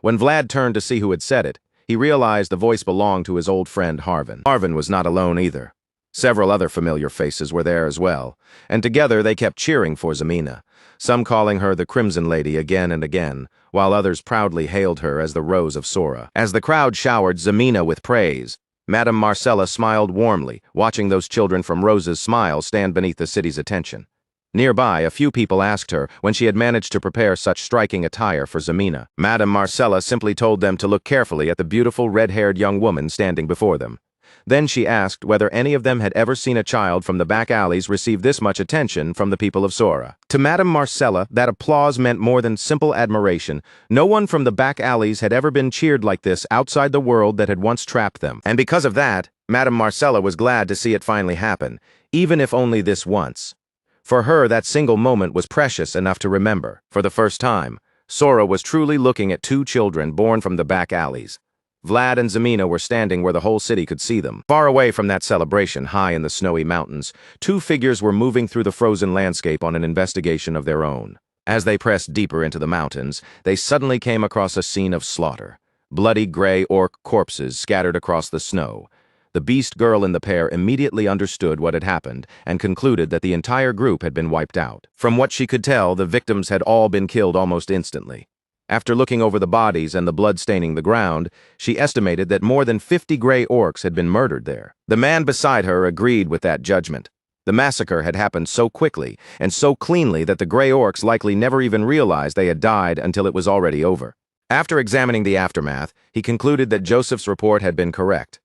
When Vlad turned to see who had said it, he realized the voice belonged to his old friend Harvin. Harvin was not alone either. Several other familiar faces were there as well, and together they kept cheering for Zemina, some calling her the Crimson Lady again and again, while others proudly hailed her as the Rose of Sora. As the crowd showered Zemina with praise, Madame Marcella smiled warmly, watching those children from Rose's smile stand beneath the city's attention. Nearby, a few people asked her when she had managed to prepare such striking attire for Zemina. Madame Marcella simply told them to look carefully at the beautiful red-haired young woman standing before them. Then she asked whether any of them had ever seen a child from the back alleys receive this much attention from the people of Sora. To Madame Marcella, that applause meant more than simple admiration. No one from the back alleys had ever been cheered like this outside the world that had once trapped them. And because of that, Madame Marcella was glad to see it finally happen, even if only this once. For her, that single moment was precious enough to remember. For the first time, Sora was truly looking at two children born from the back alleys. Vlad and Zemina were standing where the whole city could see them. Far away from that celebration, high in the snowy mountains, two figures were moving through the frozen landscape on an investigation of their own. As they pressed deeper into the mountains, they suddenly came across a scene of slaughter. Bloody gray orc corpses scattered across the snow. The beast girl in the pair immediately understood what had happened and concluded that the entire group had been wiped out. From what she could tell, the victims had all been killed almost instantly. After looking over the bodies and the blood staining the ground, she estimated that more than 50 gray orcs had been murdered there. The man beside her agreed with that judgment. The massacre had happened so quickly and so cleanly that the gray orcs likely never even realized they had died until it was already over. After examining the aftermath, he concluded that Joseph's report had been correct.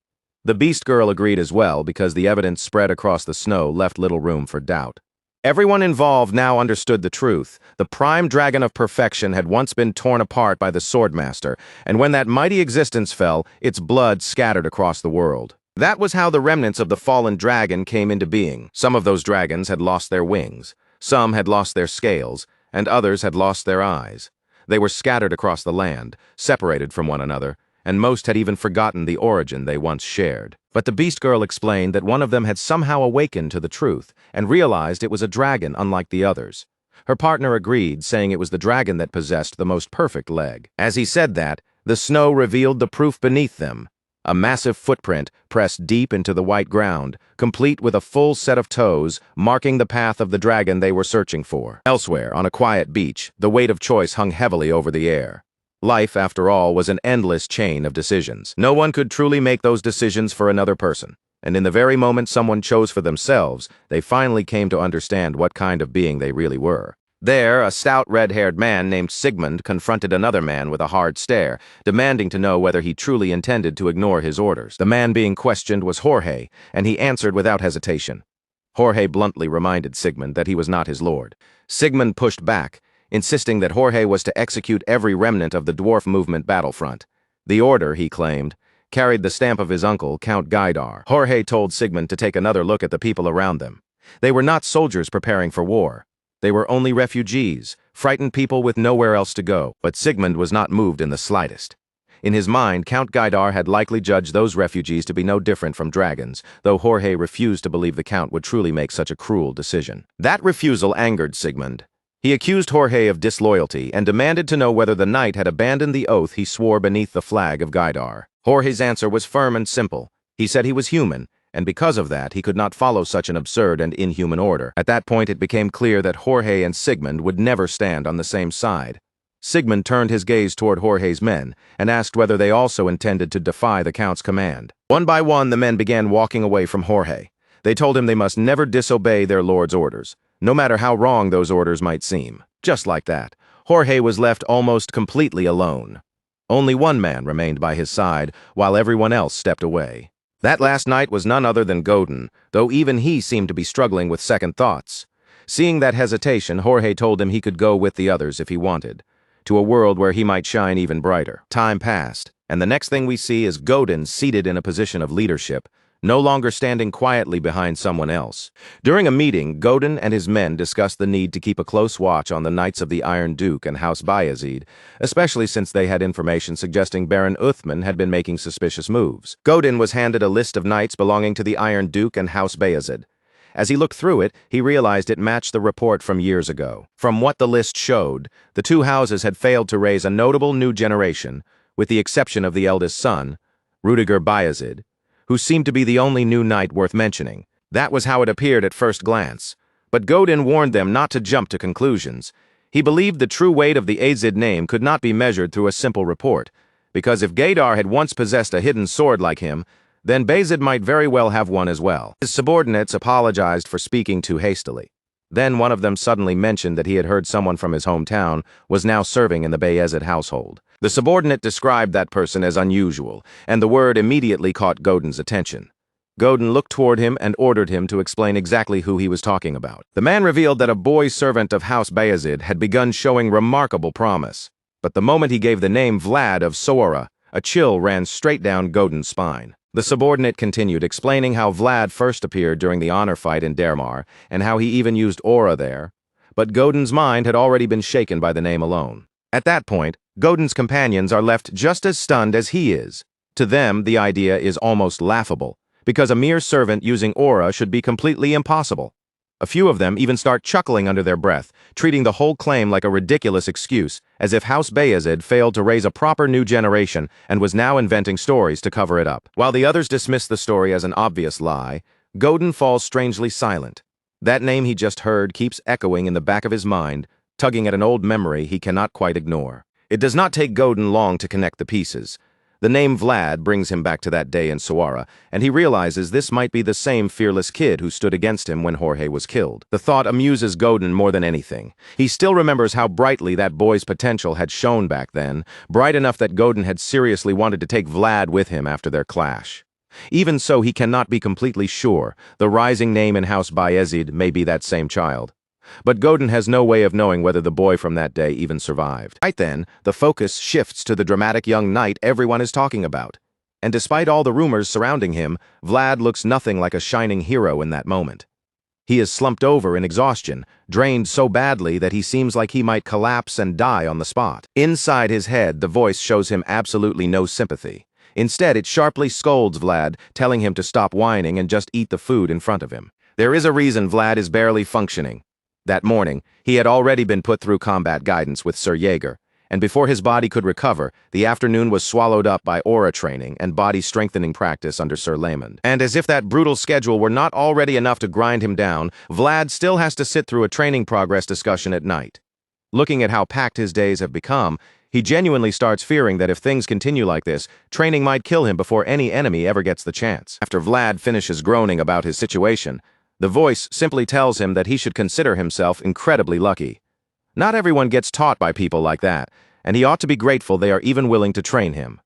The beast girl agreed as well because the evidence spread across the snow left little room for doubt. Everyone involved now understood the truth. The prime dragon of perfection had once been torn apart by the Swordmaster, and when that mighty existence fell, its blood scattered across the world. That was how the remnants of the fallen dragon came into being. Some of those dragons had lost their wings, some had lost their scales, and others had lost their eyes. They were scattered across the land, separated from one another, and most had even forgotten the origin they once shared. But the beast girl explained that one of them had somehow awakened to the truth and realized it was a dragon unlike the others. Her partner agreed, saying it was the dragon that possessed the most perfect leg. As he said that, the snow revealed the proof beneath them, a massive footprint pressed deep into the white ground, complete with a full set of toes, marking the path of the dragon they were searching for. Elsewhere, on a quiet beach, the weight of choice hung heavily over the air. Life, after all, was an endless chain of decisions. No one could truly make those decisions for another person, and in the very moment someone chose for themselves, they finally came to understand what kind of being they really were. There, a stout red-haired man named Sigmund confronted another man with a hard stare, demanding to know whether he truly intended to ignore his orders. The man being questioned was Jorge, and he answered without hesitation. Jorge bluntly reminded Sigmund that he was not his lord. Sigmund pushed back, insisting that Jorge was to execute every remnant of the dwarf movement battlefront. The order, he claimed, carried the stamp of his uncle, Count Gaidar. Jorge told Sigmund to take another look at the people around them. They were not soldiers preparing for war. They were only refugees, frightened people with nowhere else to go. But Sigmund was not moved in the slightest. In his mind, Count Gaidar had likely judged those refugees to be no different from dragons, though Jorge refused to believe the Count would truly make such a cruel decision. That refusal angered Sigmund. He accused Jorge of disloyalty and demanded to know whether the knight had abandoned the oath he swore beneath the flag of Gaidar. Jorge's answer was firm and simple. He said he was human, and because of that, he could not follow such an absurd and inhuman order. At that point, it became clear that Jorge and Sigmund would never stand on the same side. Sigmund turned his gaze toward Jorge's men and asked whether they also intended to defy the Count's command. One by one, the men began walking away from Jorge. They told him they must never disobey their lord's orders, no matter how wrong those orders might seem. Just like that, Jorge was left almost completely alone. Only one man remained by his side, while everyone else stepped away. That last knight was none other than Godin, though even he seemed to be struggling with second thoughts. Seeing that hesitation, Jorge told him he could go with the others if he wanted, to a world where he might shine even brighter. Time passed, and the next thing we see is Godin seated in a position of leadership, no longer standing quietly behind someone else. During a meeting, Godin and his men discussed the need to keep a close watch on the Knights of the Iron Duke and House Bayezid, especially since they had information suggesting Baron Uthman had been making suspicious moves. Godin was handed a list of knights belonging to the Iron Duke and House Bayezid. As he looked through it, he realized it matched the report from years ago. From what the list showed, the two houses had failed to raise a notable new generation, with the exception of the eldest son, Rudiger Bayezid, who seemed to be the only new knight worth mentioning. That was how it appeared at first glance. But Godin warned them not to jump to conclusions. He believed the true weight of the Azid name could not be measured through a simple report, because if Gaidar had once possessed a hidden sword like him, then Bayezid might very well have one as well. His subordinates apologized for speaking too hastily. Then one of them suddenly mentioned that he had heard someone from his hometown was now serving in the Bayezid household. The subordinate described that person as unusual, and the word immediately caught Godin's attention. Godin looked toward him and ordered him to explain exactly who he was talking about. The man revealed that a boy servant of House Bayezid had begun showing remarkable promise. But the moment he gave the name Vlad of Sora, a chill ran straight down Godin's spine. The subordinate continued, explaining how Vlad first appeared during the honor fight in Dermar, and how he even used aura there. But Godin's mind had already been shaken by the name alone. At that point, Godin's companions are left just as stunned as he is. To them, the idea is almost laughable, because a mere servant using aura should be completely impossible. A few of them even start chuckling under their breath, treating the whole claim like a ridiculous excuse, as if House Bayezid failed to raise a proper new generation and was now inventing stories to cover it up. While the others dismiss the story as an obvious lie, Godin falls strangely silent. That name he just heard keeps echoing in the back of his mind, tugging at an old memory he cannot quite ignore. It does not take Godin long to connect the pieces. The name Vlad brings him back to that day in Suara, and he realizes this might be the same fearless kid who stood against him when Jorge was killed. The thought amuses Godin more than anything. He still remembers how brightly that boy's potential had shone back then, bright enough that Godin had seriously wanted to take Vlad with him after their clash. Even so, he cannot be completely sure. The rising name in House Bayezid may be that same child. But Godin has no way of knowing whether the boy from that day even survived. Right then, the focus shifts to the dramatic young knight everyone is talking about. And despite all the rumors surrounding him, Vlad looks nothing like a shining hero in that moment. He is slumped over in exhaustion, drained so badly that he seems like he might collapse and die on the spot. Inside his head, the voice shows him absolutely no sympathy. Instead, it sharply scolds Vlad, telling him to stop whining and just eat the food in front of him. There is a reason Vlad is barely functioning. That morning, he had already been put through combat guidance with Sir Jaeger, and before his body could recover, the afternoon was swallowed up by aura training and body-strengthening practice under Sir Lamond. And as if that brutal schedule were not already enough to grind him down, Vlad still has to sit through a training progress discussion at night. Looking at how packed his days have become, he genuinely starts fearing that if things continue like this, training might kill him before any enemy ever gets the chance. After Vlad finishes groaning about his situation, the voice simply tells him that he should consider himself incredibly lucky. Not everyone gets taught by people like that, and he ought to be grateful they are even willing to train him.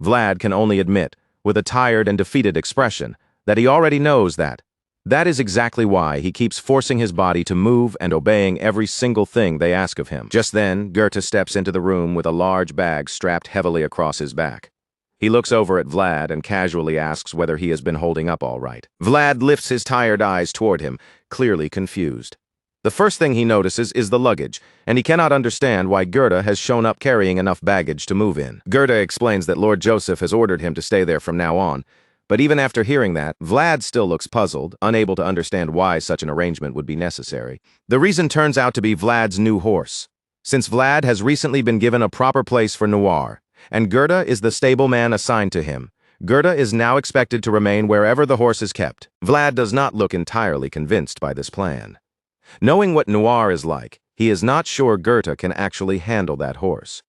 Vlad can only admit, with a tired and defeated expression, that he already knows that. That is exactly why he keeps forcing his body to move and obeying every single thing they ask of him. Just then, Goethe steps into the room with a large bag strapped heavily across his back. He looks over at Vlad and casually asks whether he has been holding up all right. Vlad lifts his tired eyes toward him, clearly confused. The first thing he notices is the luggage, and he cannot understand why Goethe has shown up carrying enough baggage to move in. Goethe explains that Lord Joseph has ordered him to stay there from now on, but even after hearing that, Vlad still looks puzzled, unable to understand why such an arrangement would be necessary. The reason turns out to be Vlad's new horse. Since Vlad has recently been given a proper place for Noir, and Goethe is the stableman assigned to him, Goethe is now expected to remain wherever the horse is kept. Vlad does not look entirely convinced by this plan. Knowing what Noir is like, he is not sure Goethe can actually handle that horse.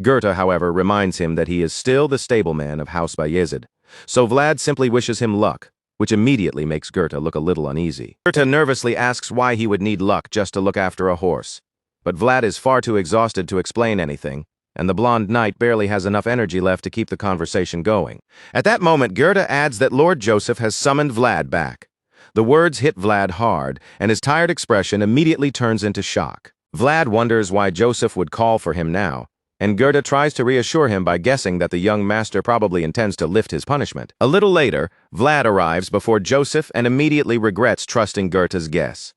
Goethe, however, reminds him that he is still the stableman of House Bayezid, so Vlad simply wishes him luck, which immediately makes Goethe look a little uneasy. Goethe nervously asks why he would need luck just to look after a horse, but Vlad is far too exhausted to explain anything, and the blonde knight barely has enough energy left to keep the conversation going. At that moment, Goethe adds that Lord Joseph has summoned Vlad back. The words hit Vlad hard, and his tired expression immediately turns into shock. Vlad wonders why Joseph would call for him now, and Goethe tries to reassure him by guessing that the young master probably intends to lift his punishment. A little later, Vlad arrives before Joseph and immediately regrets trusting Goethe's guess.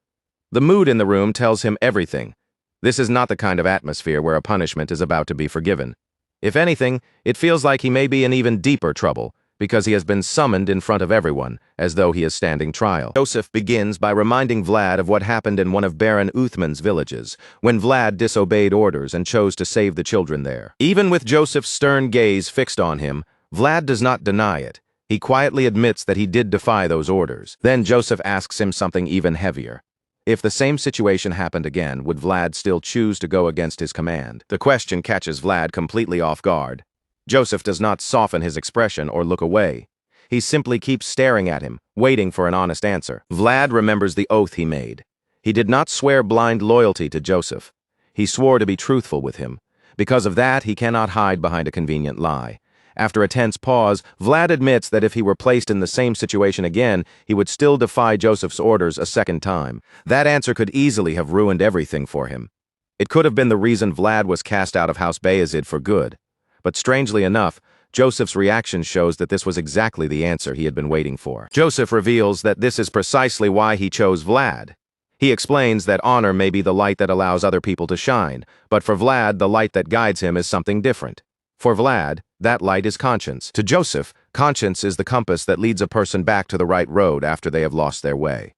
The mood in the room tells him everything. This is not the kind of atmosphere where a punishment is about to be forgiven. If anything, it feels like he may be in even deeper trouble, because he has been summoned in front of everyone, as though he is standing trial. Joseph begins by reminding Vlad of what happened in one of Baron Uthman's villages, when Vlad disobeyed orders and chose to save the children there. Even with Joseph's stern gaze fixed on him, Vlad does not deny it. He quietly admits that he did defy those orders. Then Joseph asks him something even heavier. If the same situation happened again, would Vlad still choose to go against his command? The question catches Vlad completely off guard. Joseph does not soften his expression or look away. He simply keeps staring at him, waiting for an honest answer. Vlad remembers the oath he made. He did not swear blind loyalty to Joseph. He swore to be truthful with him. Because of that, he cannot hide behind a convenient lie. After a tense pause, Vlad admits that if he were placed in the same situation again, he would still defy Joseph's orders a second time. That answer could easily have ruined everything for him. It could have been the reason Vlad was cast out of House Bayezid for good. But strangely enough, Joseph's reaction shows that this was exactly the answer he had been waiting for. Joseph reveals that this is precisely why he chose Vlad. He explains that honor may be the light that allows other people to shine, but for Vlad, the light that guides him is something different. For Vlad, that light is conscience. To Joseph, conscience is the compass that leads a person back to the right road after they have lost their way.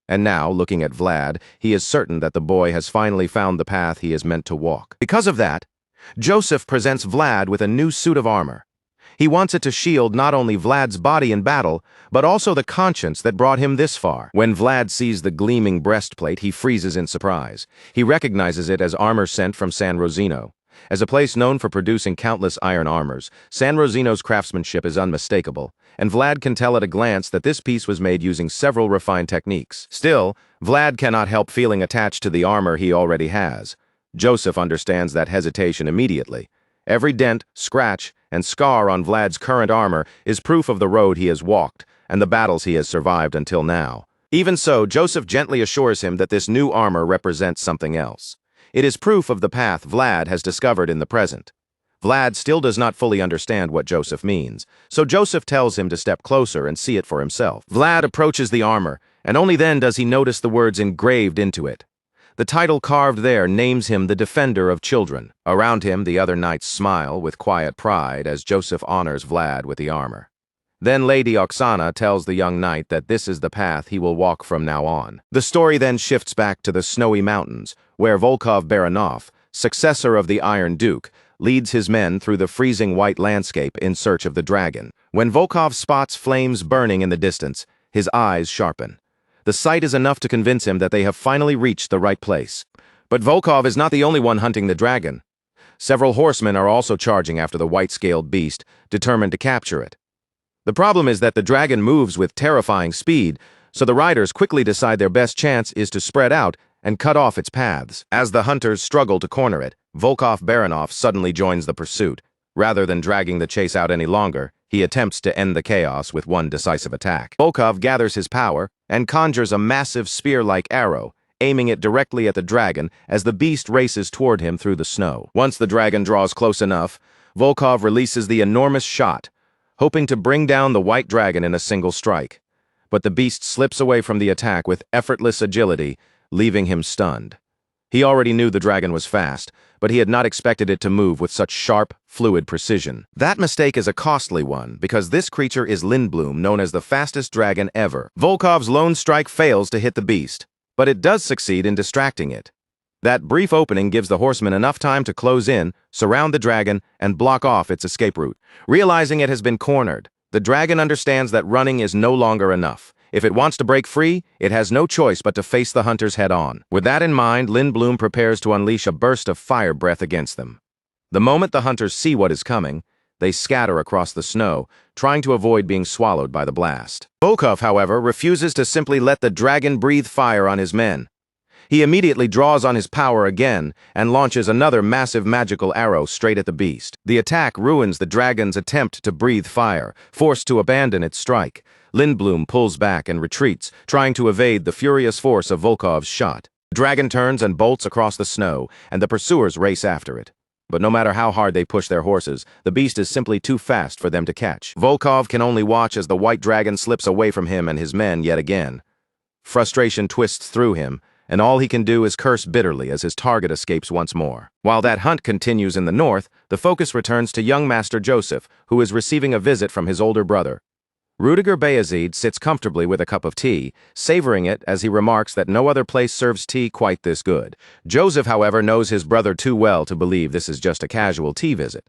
And now, looking at Vlad, he is certain that the boy has finally found the path he is meant to walk. Because of that, Joseph presents Vlad with a new suit of armor. He wants it to shield not only Vlad's body in battle, but also the conscience that brought him this far. When Vlad sees the gleaming breastplate, he freezes in surprise. He recognizes it as armor sent from San Rosino. As a place known for producing countless iron armors, San Rosino's craftsmanship is unmistakable, and Vlad can tell at a glance that this piece was made using several refined techniques. Still, Vlad cannot help feeling attached to the armor he already has. Joseph understands that hesitation immediately. Every dent, scratch, and scar on Vlad's current armor is proof of the road he has walked and the battles he has survived until now. Even so, Joseph gently assures him that this new armor represents something else. It is proof of the path Vlad has discovered in the present. Vlad still does not fully understand what Joseph means, so Joseph tells him to step closer and see it for himself. Vlad approaches the armor, and only then does he notice the words engraved into it. The title carved there names him the Defender of Children. Around him, the other knights smile with quiet pride as Joseph honors Vlad with the armor. Then Lady Oksana tells the young knight that this is the path he will walk from now on. The story then shifts back to the snowy mountains, where Volkov Baranov, successor of the Iron Duke, leads his men through the freezing white landscape in search of the dragon. When Volkov spots flames burning in the distance, his eyes sharpen. The sight is enough to convince him that they have finally reached the right place. But Volkov is not the only one hunting the dragon. Several horsemen are also charging after the white-scaled beast, determined to capture it. The problem is that the dragon moves with terrifying speed, so the riders quickly decide their best chance is to spread out and cut off its paths. As the hunters struggle to corner it, Volkov-Baranov suddenly joins the pursuit. Rather than dragging the chase out any longer, he attempts to end the chaos with one decisive attack. Volkov gathers his power and conjures a massive spear-like arrow, aiming it directly at the dragon as the beast races toward him through the snow. Once the dragon draws close enough, Volkov releases the enormous shot, hoping to bring down the white dragon in a single strike. But the beast slips away from the attack with effortless agility, leaving him stunned. He already knew the dragon was fast, but he had not expected it to move with such sharp, fluid precision. That mistake is a costly one, because this creature is Lindblom, known as the fastest dragon ever. Volkov's lone strike fails to hit the beast, but it does succeed in distracting it. That brief opening gives the horseman enough time to close in, surround the dragon, and block off its escape route. Realizing it has been cornered, the dragon understands that running is no longer enough. If it wants to break free, it has no choice but to face the hunters head-on. With that in mind, Lindblom prepares to unleash a burst of fire breath against them. The moment the hunters see what is coming, they scatter across the snow, trying to avoid being swallowed by the blast. Volkov, however, refuses to simply let the dragon breathe fire on his men. He immediately draws on his power again and launches another massive magical arrow straight at the beast. The attack ruins the dragon's attempt to breathe fire, forced to abandon its strike. Lindblom pulls back and retreats, trying to evade the furious force of Volkov's shot. The dragon turns and bolts across the snow, and the pursuers race after it. But no matter how hard they push their horses, the beast is simply too fast for them to catch. Volkov can only watch as the white dragon slips away from him and his men yet again. Frustration twists through him, and all he can do is curse bitterly as his target escapes once more. While that hunt continues in the north, the focus returns to young Master Joseph, who is receiving a visit from his older brother. Rudiger Bayezid sits comfortably with a cup of tea, savoring it as he remarks that no other place serves tea quite this good. Joseph, however, knows his brother too well to believe this is just a casual tea visit.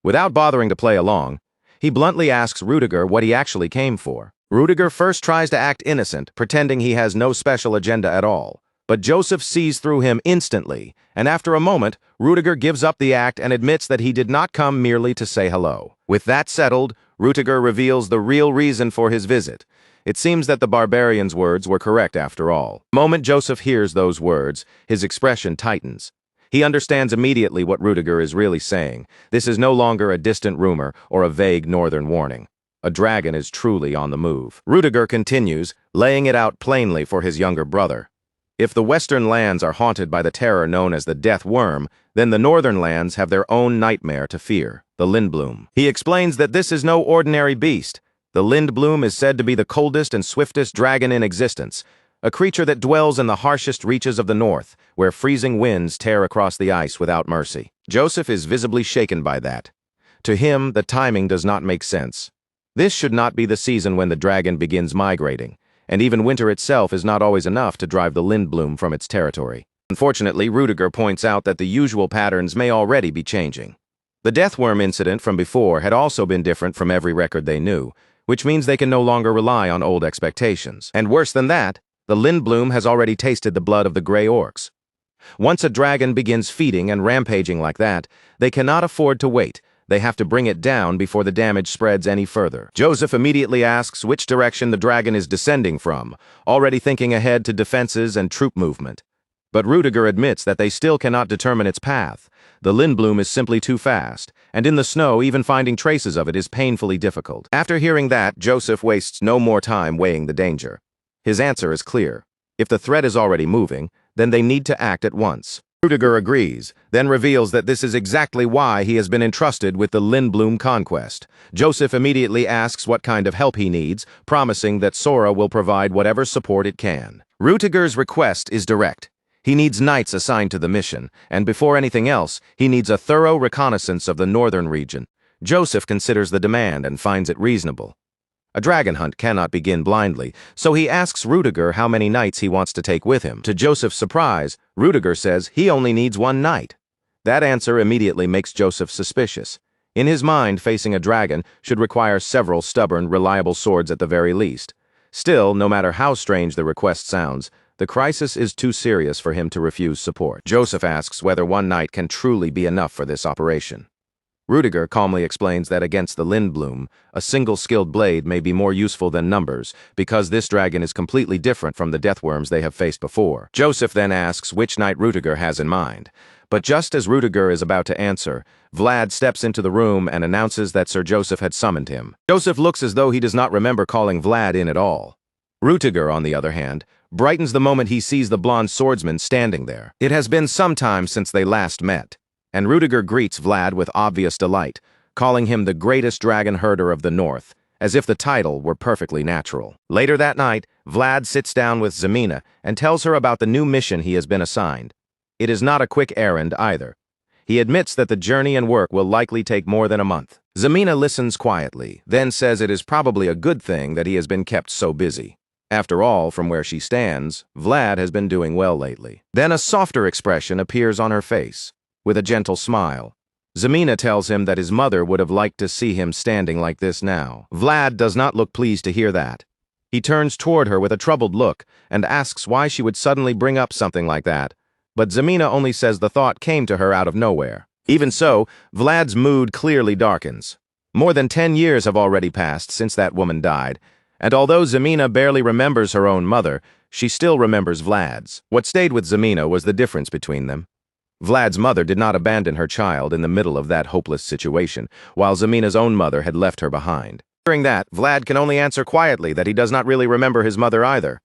Without bothering to play along, he bluntly asks Rudiger what he actually came for. Rudiger first tries to act innocent, pretending he has no special agenda at all. But Joseph sees through him instantly, and after a moment, Rudiger gives up the act and admits that he did not come merely to say hello. With that settled, Rudiger reveals the real reason for his visit. It seems that the barbarian's words were correct after all. The moment Joseph hears those words, his expression tightens. He understands immediately what Rudiger is really saying. This is no longer a distant rumor or a vague northern warning. A dragon is truly on the move. Rudiger continues, laying it out plainly for his younger brother. If the western lands are haunted by the terror known as the death worm, then the northern lands have their own nightmare to fear, the Lindblom. He explains that this is no ordinary beast. The Lindblom is said to be the coldest and swiftest dragon in existence, a creature that dwells in the harshest reaches of the north, where freezing winds tear across the ice without mercy. Joseph is visibly shaken by that. To him, the timing does not make sense. This should not be the season when the dragon begins migrating, and even winter itself is not always enough to drive the Lindblom from its territory. Unfortunately, Rudiger points out that the usual patterns may already be changing. The deathworm incident from before had also been different from every record they knew, which means they can no longer rely on old expectations. And worse than that, the Lindblom has already tasted the blood of the gray orcs. Once a dragon begins feeding and rampaging like that, they cannot afford to wait. They have to bring it down before the damage spreads any further. Joseph immediately asks which direction the dragon is descending from, already thinking ahead to defenses and troop movement. But Rudiger admits that they still cannot determine its path. The Lindblom is simply too fast, and in the snow, even finding traces of it is painfully difficult. After hearing that, Joseph wastes no more time weighing the danger. His answer is clear. If the threat is already moving, then they need to act at once. Rudiger agrees, then reveals that this is exactly why he has been entrusted with the Lindblom conquest. Joseph immediately asks what kind of help he needs, promising that Sora will provide whatever support it can. Rudiger's request is direct. He needs knights assigned to the mission, and before anything else, he needs a thorough reconnaissance of the northern region. Joseph considers the demand and finds it reasonable. A dragon hunt cannot begin blindly, so he asks Rudiger how many knights he wants to take with him. To Joseph's surprise, Rudiger says he only needs one knight. That answer immediately makes Joseph suspicious. In his mind, facing a dragon should require several stubborn, reliable swords at the very least. Still, no matter how strange the request sounds, the crisis is too serious for him to refuse support. Joseph asks whether one knight can truly be enough for this operation. Rudiger calmly explains that against the Lindblum, a single skilled blade may be more useful than numbers, because this dragon is completely different from the deathworms they have faced before. Joseph then asks which knight Rudiger has in mind. But just as Rudiger is about to answer, Vlad steps into the room and announces that Sir Joseph had summoned him. Joseph looks as though he does not remember calling Vlad in at all. Rudiger, on the other hand, brightens the moment he sees the blonde swordsman standing there. It has been some time since they last met, and Rudiger greets Vlad with obvious delight, calling him the greatest dragon herder of the North, as if the title were perfectly natural. Later that night, Vlad sits down with Zemina and tells her about the new mission he has been assigned. It is not a quick errand either. He admits that the journey and work will likely take more than a month. Zemina listens quietly, then says it is probably a good thing that he has been kept so busy. After all, from where she stands, Vlad has been doing well lately. Then a softer expression appears on her face, with a gentle smile. Zemina tells him that his mother would have liked to see him standing like this now. Vlad does not look pleased to hear that. He turns toward her with a troubled look and asks why she would suddenly bring up something like that. But Zemina only says the thought came to her out of nowhere. Even so, Vlad's mood clearly darkens. More than 10 years have already passed since that woman died, and although Zemina barely remembers her own mother, she still remembers Vlad's. What stayed with Zemina was the difference between them. Vlad's mother did not abandon her child in the middle of that hopeless situation, while Zemina's own mother had left her behind. Hearing that, Vlad can only answer quietly that he does not really remember his mother either.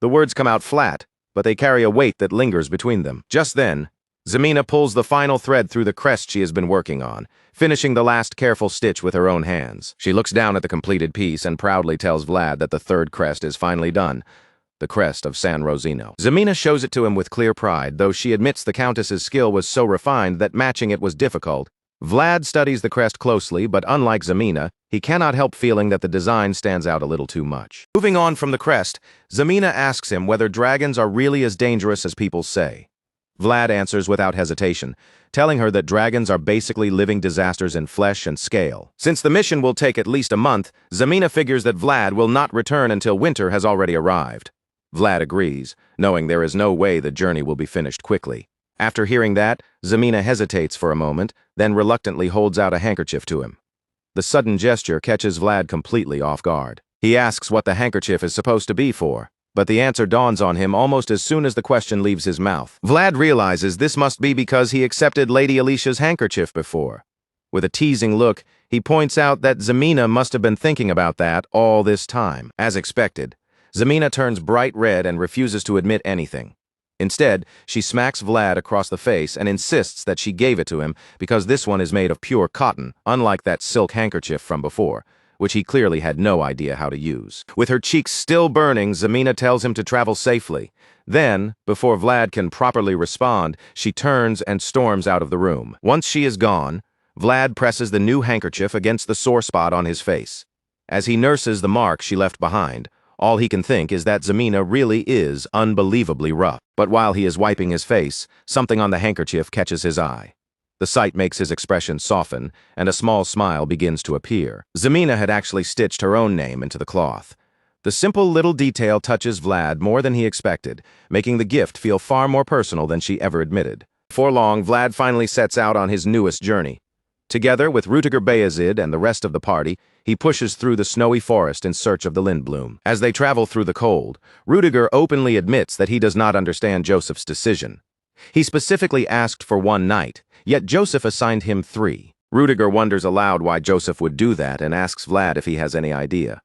The words come out flat, but they carry a weight that lingers between them. Just then, Zemina pulls the final thread through the crest she has been working on, finishing the last careful stitch with her own hands. She looks down at the completed piece and proudly tells Vlad that the third crest is finally done, the crest of San Rosino. Zemina shows it to him with clear pride, though she admits the Countess's skill was so refined that matching it was difficult. Vlad studies the crest closely, but unlike Zemina, he cannot help feeling that the design stands out a little too much. Moving on from the crest, Zemina asks him whether dragons are really as dangerous as people say. Vlad answers without hesitation, telling her that dragons are basically living disasters in flesh and scale. Since the mission will take at least a month, Zemina figures that Vlad will not return until winter has already arrived. Vlad agrees, knowing there is no way the journey will be finished quickly. After hearing that, Zemina hesitates for a moment, then reluctantly holds out a handkerchief to him. The sudden gesture catches Vlad completely off guard. He asks what the handkerchief is supposed to be for, but the answer dawns on him almost as soon as the question leaves his mouth. Vlad realizes this must be because he accepted Lady Alicia's handkerchief before. With a teasing look, he points out that Zemina must have been thinking about that all this time. As expected, Zemina turns bright red and refuses to admit anything. Instead, she smacks Vlad across the face and insists that she gave it to him because this one is made of pure cotton, unlike that silk handkerchief from before, which he clearly had no idea how to use. With her cheeks still burning, Zemina tells him to travel safely. Then, before Vlad can properly respond, she turns and storms out of the room. Once she is gone, Vlad presses the new handkerchief against the sore spot on his face. As he nurses the mark she left behind, all he can think is that Zemina really is unbelievably rough. But while he is wiping his face, something on the handkerchief catches his eye. The sight makes his expression soften, and a small smile begins to appear. Zemina had actually stitched her own name into the cloth. The simple little detail touches Vlad more than he expected, making the gift feel far more personal than she ever admitted. Before long, Vlad finally sets out on his newest journey. Together with Rudiger Bayezid and the rest of the party, he pushes through the snowy forest in search of the Lindblum. As they travel through the cold, Rudiger openly admits that he does not understand Joseph's decision. He specifically asked for 1 night, yet Joseph assigned him 3. Rudiger wonders aloud why Joseph would do that and asks Vlad if he has any idea.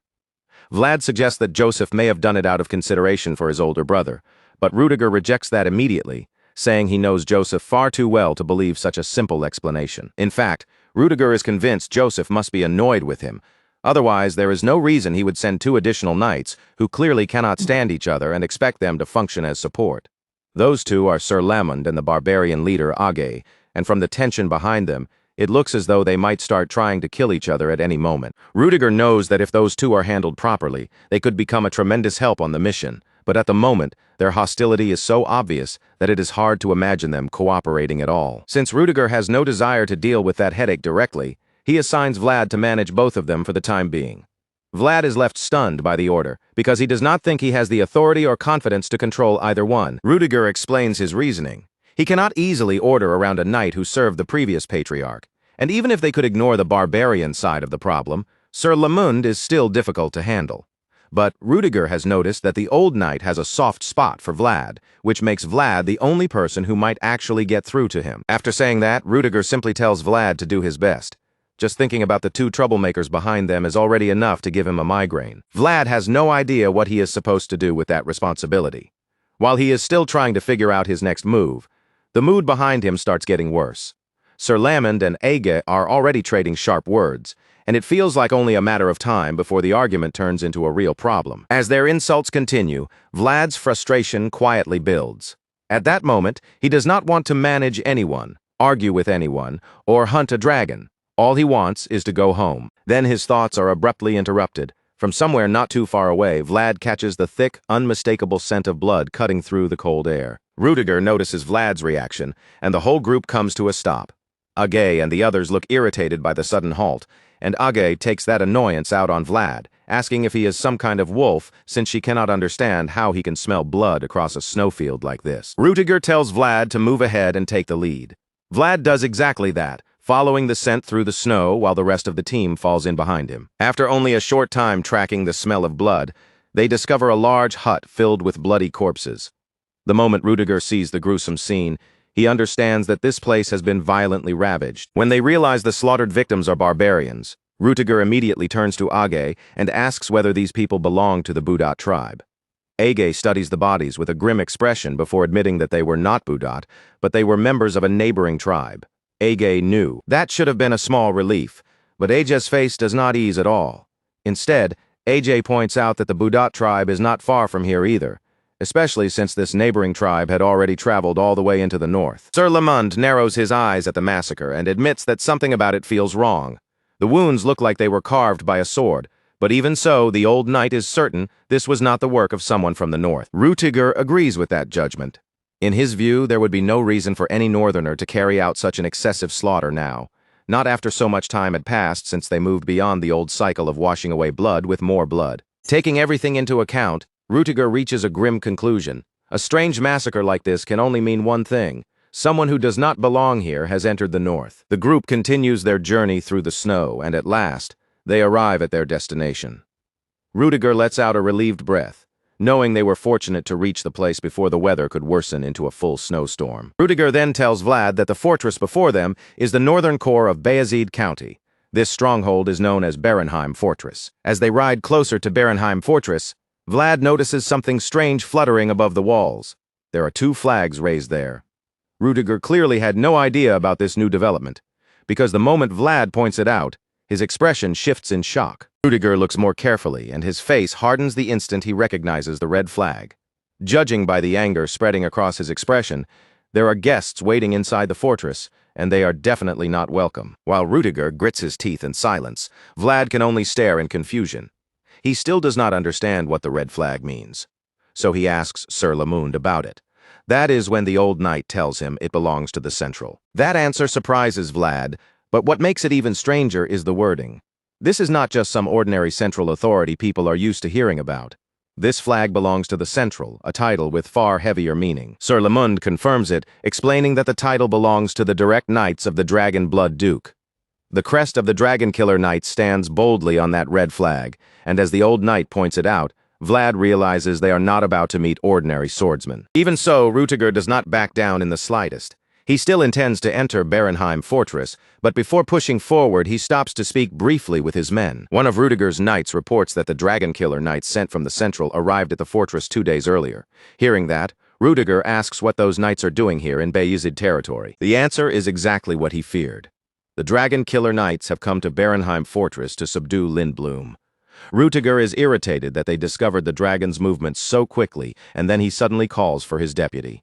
Vlad suggests that Joseph may have done it out of consideration for his older brother, but Rudiger rejects that immediately, saying he knows Joseph far too well to believe such a simple explanation. In fact, Rudiger is convinced Joseph must be annoyed with him. Otherwise, there is no reason he would send 2 additional knights who clearly cannot stand each other and expect them to function as support. Those 2 are Sir Lamond and the barbarian leader Age, and from the tension behind them, it looks as though they might start trying to kill each other at any moment. Rudiger knows that if those 2 are handled properly, they could become a tremendous help on the mission, but at the moment, their hostility is so obvious that it is hard to imagine them cooperating at all. Since Rudiger has no desire to deal with that headache directly, he assigns Vlad to manage both of them for the time being. Vlad is left stunned by the order, because he does not think he has the authority or confidence to control either one. Rudiger explains his reasoning. He cannot easily order around a knight who served the previous patriarch, And even if they could ignore the barbarian side of the problem, Sir Lamund is still difficult to handle. But Rudiger has noticed that the old knight has a soft spot for Vlad, which makes Vlad the only person who might actually get through to him. After saying that, Rudiger simply tells Vlad to do his best. Just thinking about the two troublemakers behind them is already enough to give him a migraine. Vlad has no idea what he is supposed to do with that responsibility. While he is still trying to figure out his next move, the mood behind him starts getting worse. Sir Lamond and Ege are already trading sharp words, and it feels like only a matter of time before the argument turns into a real problem. As their insults continue, Vlad's frustration quietly builds. At that moment, he does not want to manage anyone, argue with anyone, or hunt a dragon. All he wants is to go home. Then his thoughts are abruptly interrupted. From somewhere not too far away, Vlad catches the thick, unmistakable scent of blood cutting through the cold air. Rudiger notices Vlad's reaction, and the whole group comes to a stop. Age and the others look irritated by the sudden halt, and Age takes that annoyance out on Vlad, asking if he is some kind of wolf since she cannot understand how he can smell blood across a snowfield like this. Rudiger tells Vlad to move ahead and take the lead. Vlad does exactly that, following the scent through the snow while the rest of the team falls in behind him. After only a short time tracking the smell of blood, they discover a large hut filled with bloody corpses. The moment Rudiger sees the gruesome scene, he understands that this place has been violently ravaged. When they realize the slaughtered victims are barbarians, Rudiger immediately turns to Age and asks whether these people belong to the Budat tribe. Age studies the bodies with a grim expression before admitting that they were not Budat, but they were members of a neighboring tribe. Age knew. That should have been a small relief, but Age's face does not ease at all. Instead, Age points out that the Budat tribe is not far from here either, especially since this neighboring tribe had already traveled all the way into the north. Sir Lamond narrows his eyes at the massacre and admits that something about it feels wrong. The wounds look like they were carved by a sword, but even so, the old knight is certain this was not the work of someone from the north. Rudiger agrees with that judgment. In his view, there would be no reason for any northerner to carry out such an excessive slaughter now, not after so much time had passed since they moved beyond the old cycle of washing away blood with more blood. Taking everything into account, Rudiger reaches a grim conclusion. A strange massacre like this can only mean one thing. Someone who does not belong here has entered the north. The group continues their journey through the snow, and at last, they arrive at their destination. Rudiger lets out a relieved breath, knowing they were fortunate to reach the place before the weather could worsen into a full snowstorm. Rudiger then tells Vlad that the fortress before them is the northern core of Bayezid County. This stronghold is known as Barenheim Fortress. As they ride closer to Barenheim Fortress, Vlad notices something strange fluttering above the walls. There are two flags raised there. Rudiger clearly had no idea about this new development, because the moment Vlad points it out, his expression shifts in shock. Rudiger looks more carefully, and his face hardens the instant he recognizes the red flag. Judging by the anger spreading across his expression, there are guests waiting inside the fortress, and they are definitely not welcome. While Rudiger grits his teeth in silence, Vlad can only stare in confusion. He still does not understand what the red flag means, so he asks Sir Lamund about it. That is when the old knight tells him it belongs to the Central. That answer surprises Vlad, but what makes it even stranger is the wording. This is not just some ordinary central authority people are used to hearing about. This flag belongs to the Central, a title with far heavier meaning. Sir Lamund confirms it, explaining that the title belongs to the direct knights of the Dragon Blood Duke. The crest of the Dragon Killer Knight stands boldly on that red flag, and as the old knight points it out, Vlad realizes they are not about to meet ordinary swordsmen. Even so, Rudiger does not back down in the slightest. He still intends to enter Barenheim Fortress, but before pushing forward, he stops to speak briefly with his men. One of Rudiger's knights reports that the Dragon Killer Knights sent from the Central arrived at the fortress 2 days earlier. Hearing that, Rudiger asks what those knights are doing here in Bayezid territory. The answer is exactly what he feared. The Dragon Killer Knights have come to Barenheim Fortress to subdue Lindblum. Rudiger is irritated that they discovered the dragon's movements so quickly, and then he suddenly calls for his deputy.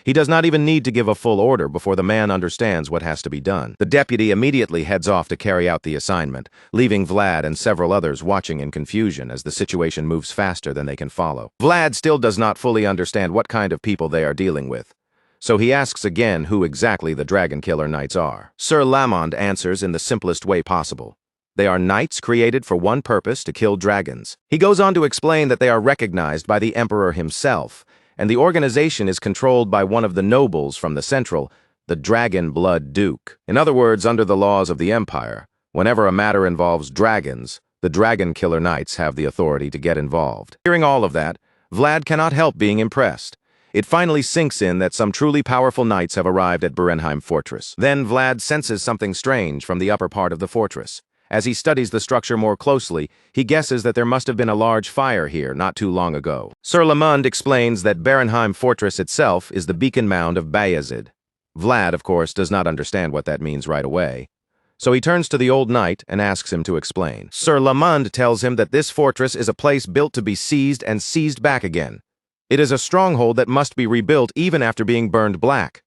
He does not even need to give a full order before the man understands what has to be done. The deputy immediately heads off to carry out the assignment, leaving Vlad and several others watching in confusion as the situation moves faster than they can follow. Vlad still does not fully understand what kind of people they are dealing with, so he asks again who exactly the Dragon Killer Knights are. Sir Lamond answers in the simplest way possible. They are knights created for one purpose, to kill dragons. He goes on to explain that they are recognized by the Emperor himself, and the organization is controlled by one of the nobles from the Central, the Dragon Blood Duke. In other words, under the laws of the Empire, whenever a matter involves dragons, the Dragon Killer Knights have the authority to get involved. Hearing all of that, Vlad cannot help being impressed. It finally sinks in that some truly powerful knights have arrived at Berenheim Fortress. Then Vlad senses something strange from the upper part of the fortress. As he studies the structure more closely, he guesses that there must have been a large fire here not too long ago. Sir Lamund explains that Berenheim Fortress itself is the beacon mound of Bayezid. Vlad, of course, does not understand what that means right away. So he turns to the old knight and asks him to explain. Sir Lamund tells him that this fortress is a place built to be seized and seized back again. It is a stronghold that must be rebuilt even after being burned black.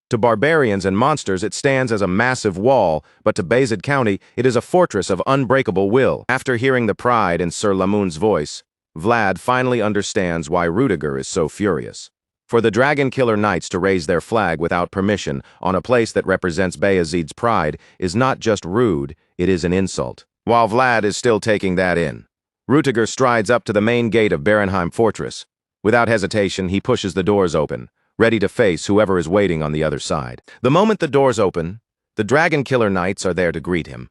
To barbarians and monsters, it stands as a massive wall, but to Bayezid County, it is a fortress of unbreakable will. After hearing the pride in Sir Lamund's voice, Vlad finally understands why Rudiger is so furious. For the Dragon Killer Knights to raise their flag without permission on a place that represents Bayezid's pride is not just rude, it is an insult. While Vlad is still taking that in, Rudiger strides up to the main gate of Berenheim Fortress. Without hesitation, he pushes the doors open, ready to face whoever is waiting on the other side. The moment the doors open, the Dragon Killer Knights are there to greet him.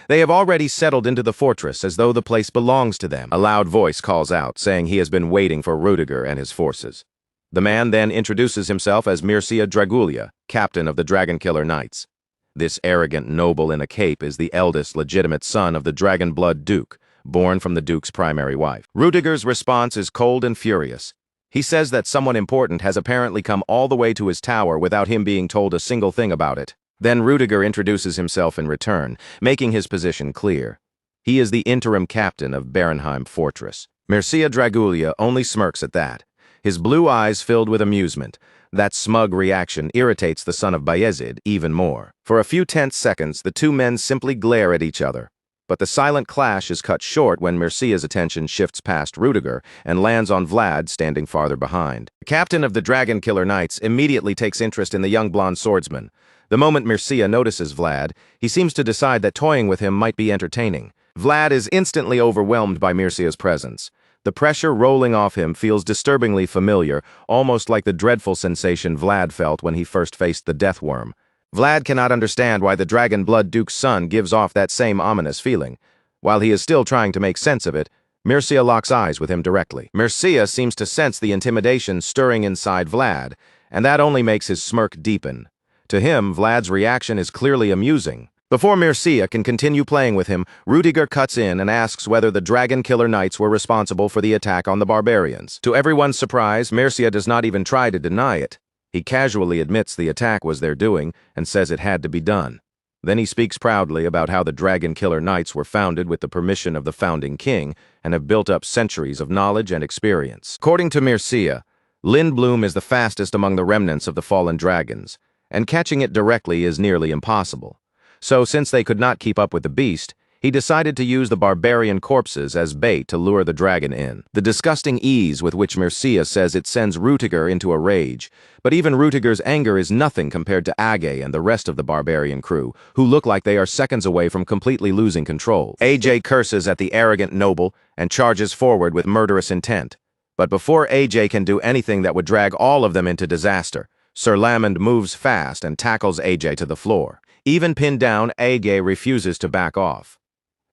They have already settled into the fortress as though the place belongs to them. A loud voice calls out, saying he has been waiting for Rudiger and his forces. The man then introduces himself as Mircea Dragulia, captain of the Dragon Killer Knights. This arrogant noble in a cape is the eldest legitimate son of the Dragon Blood Duke, born from the Duke's primary wife. Rudiger's response is cold and furious. He says that someone important has apparently come all the way to his tower without him being told a single thing about it. Then Rudiger introduces himself in return, making his position clear. He is the interim captain of Berenheim Fortress. Mircea Dragulia only smirks at that, his blue eyes filled with amusement. That smug reaction irritates the son of Bayezid even more. For a few tense seconds, the two men simply glare at each other. But the silent clash is cut short when Mircea's attention shifts past Rudiger and lands on Vlad standing farther behind. The captain of the Dragon Killer Knights immediately takes interest in the young blonde swordsman. The moment Mircea notices Vlad, he seems to decide that toying with him might be entertaining. Vlad is instantly overwhelmed by Mircea's presence. The pressure rolling off him feels disturbingly familiar, almost like the dreadful sensation Vlad felt when he first faced the Death Worm. Vlad cannot understand why the Dragon Blood Duke's son gives off that same ominous feeling. While he is still trying to make sense of it, Mircea locks eyes with him directly. Mircea seems to sense the intimidation stirring inside Vlad, and that only makes his smirk deepen. To him, Vlad's reaction is clearly amusing. Before Mircea can continue playing with him, Rudiger cuts in and asks whether the Dragon Killer Knights were responsible for the attack on the barbarians. To everyone's surprise, Mircea does not even try to deny it. He casually admits the attack was their doing and says it had to be done. Then he speaks proudly about how the Dragon Killer Knights were founded with the permission of the founding king and have built up centuries of knowledge and experience. According to Mircea, Lindblom is the fastest among the remnants of the fallen dragons, and catching it directly is nearly impossible. So since they could not keep up with the beast, he decided to use the barbarian corpses as bait to lure the dragon in. The disgusting ease with which Mircea says it sends Rudiger into a rage, but even Rudiger's anger is nothing compared to Age and the rest of the barbarian crew, who look like they are seconds away from completely losing control. AJ curses at the arrogant noble and charges forward with murderous intent. But before AJ can do anything that would drag all of them into disaster, Sir Lamund moves fast and tackles AJ to the floor. Even pinned down, Age refuses to back off.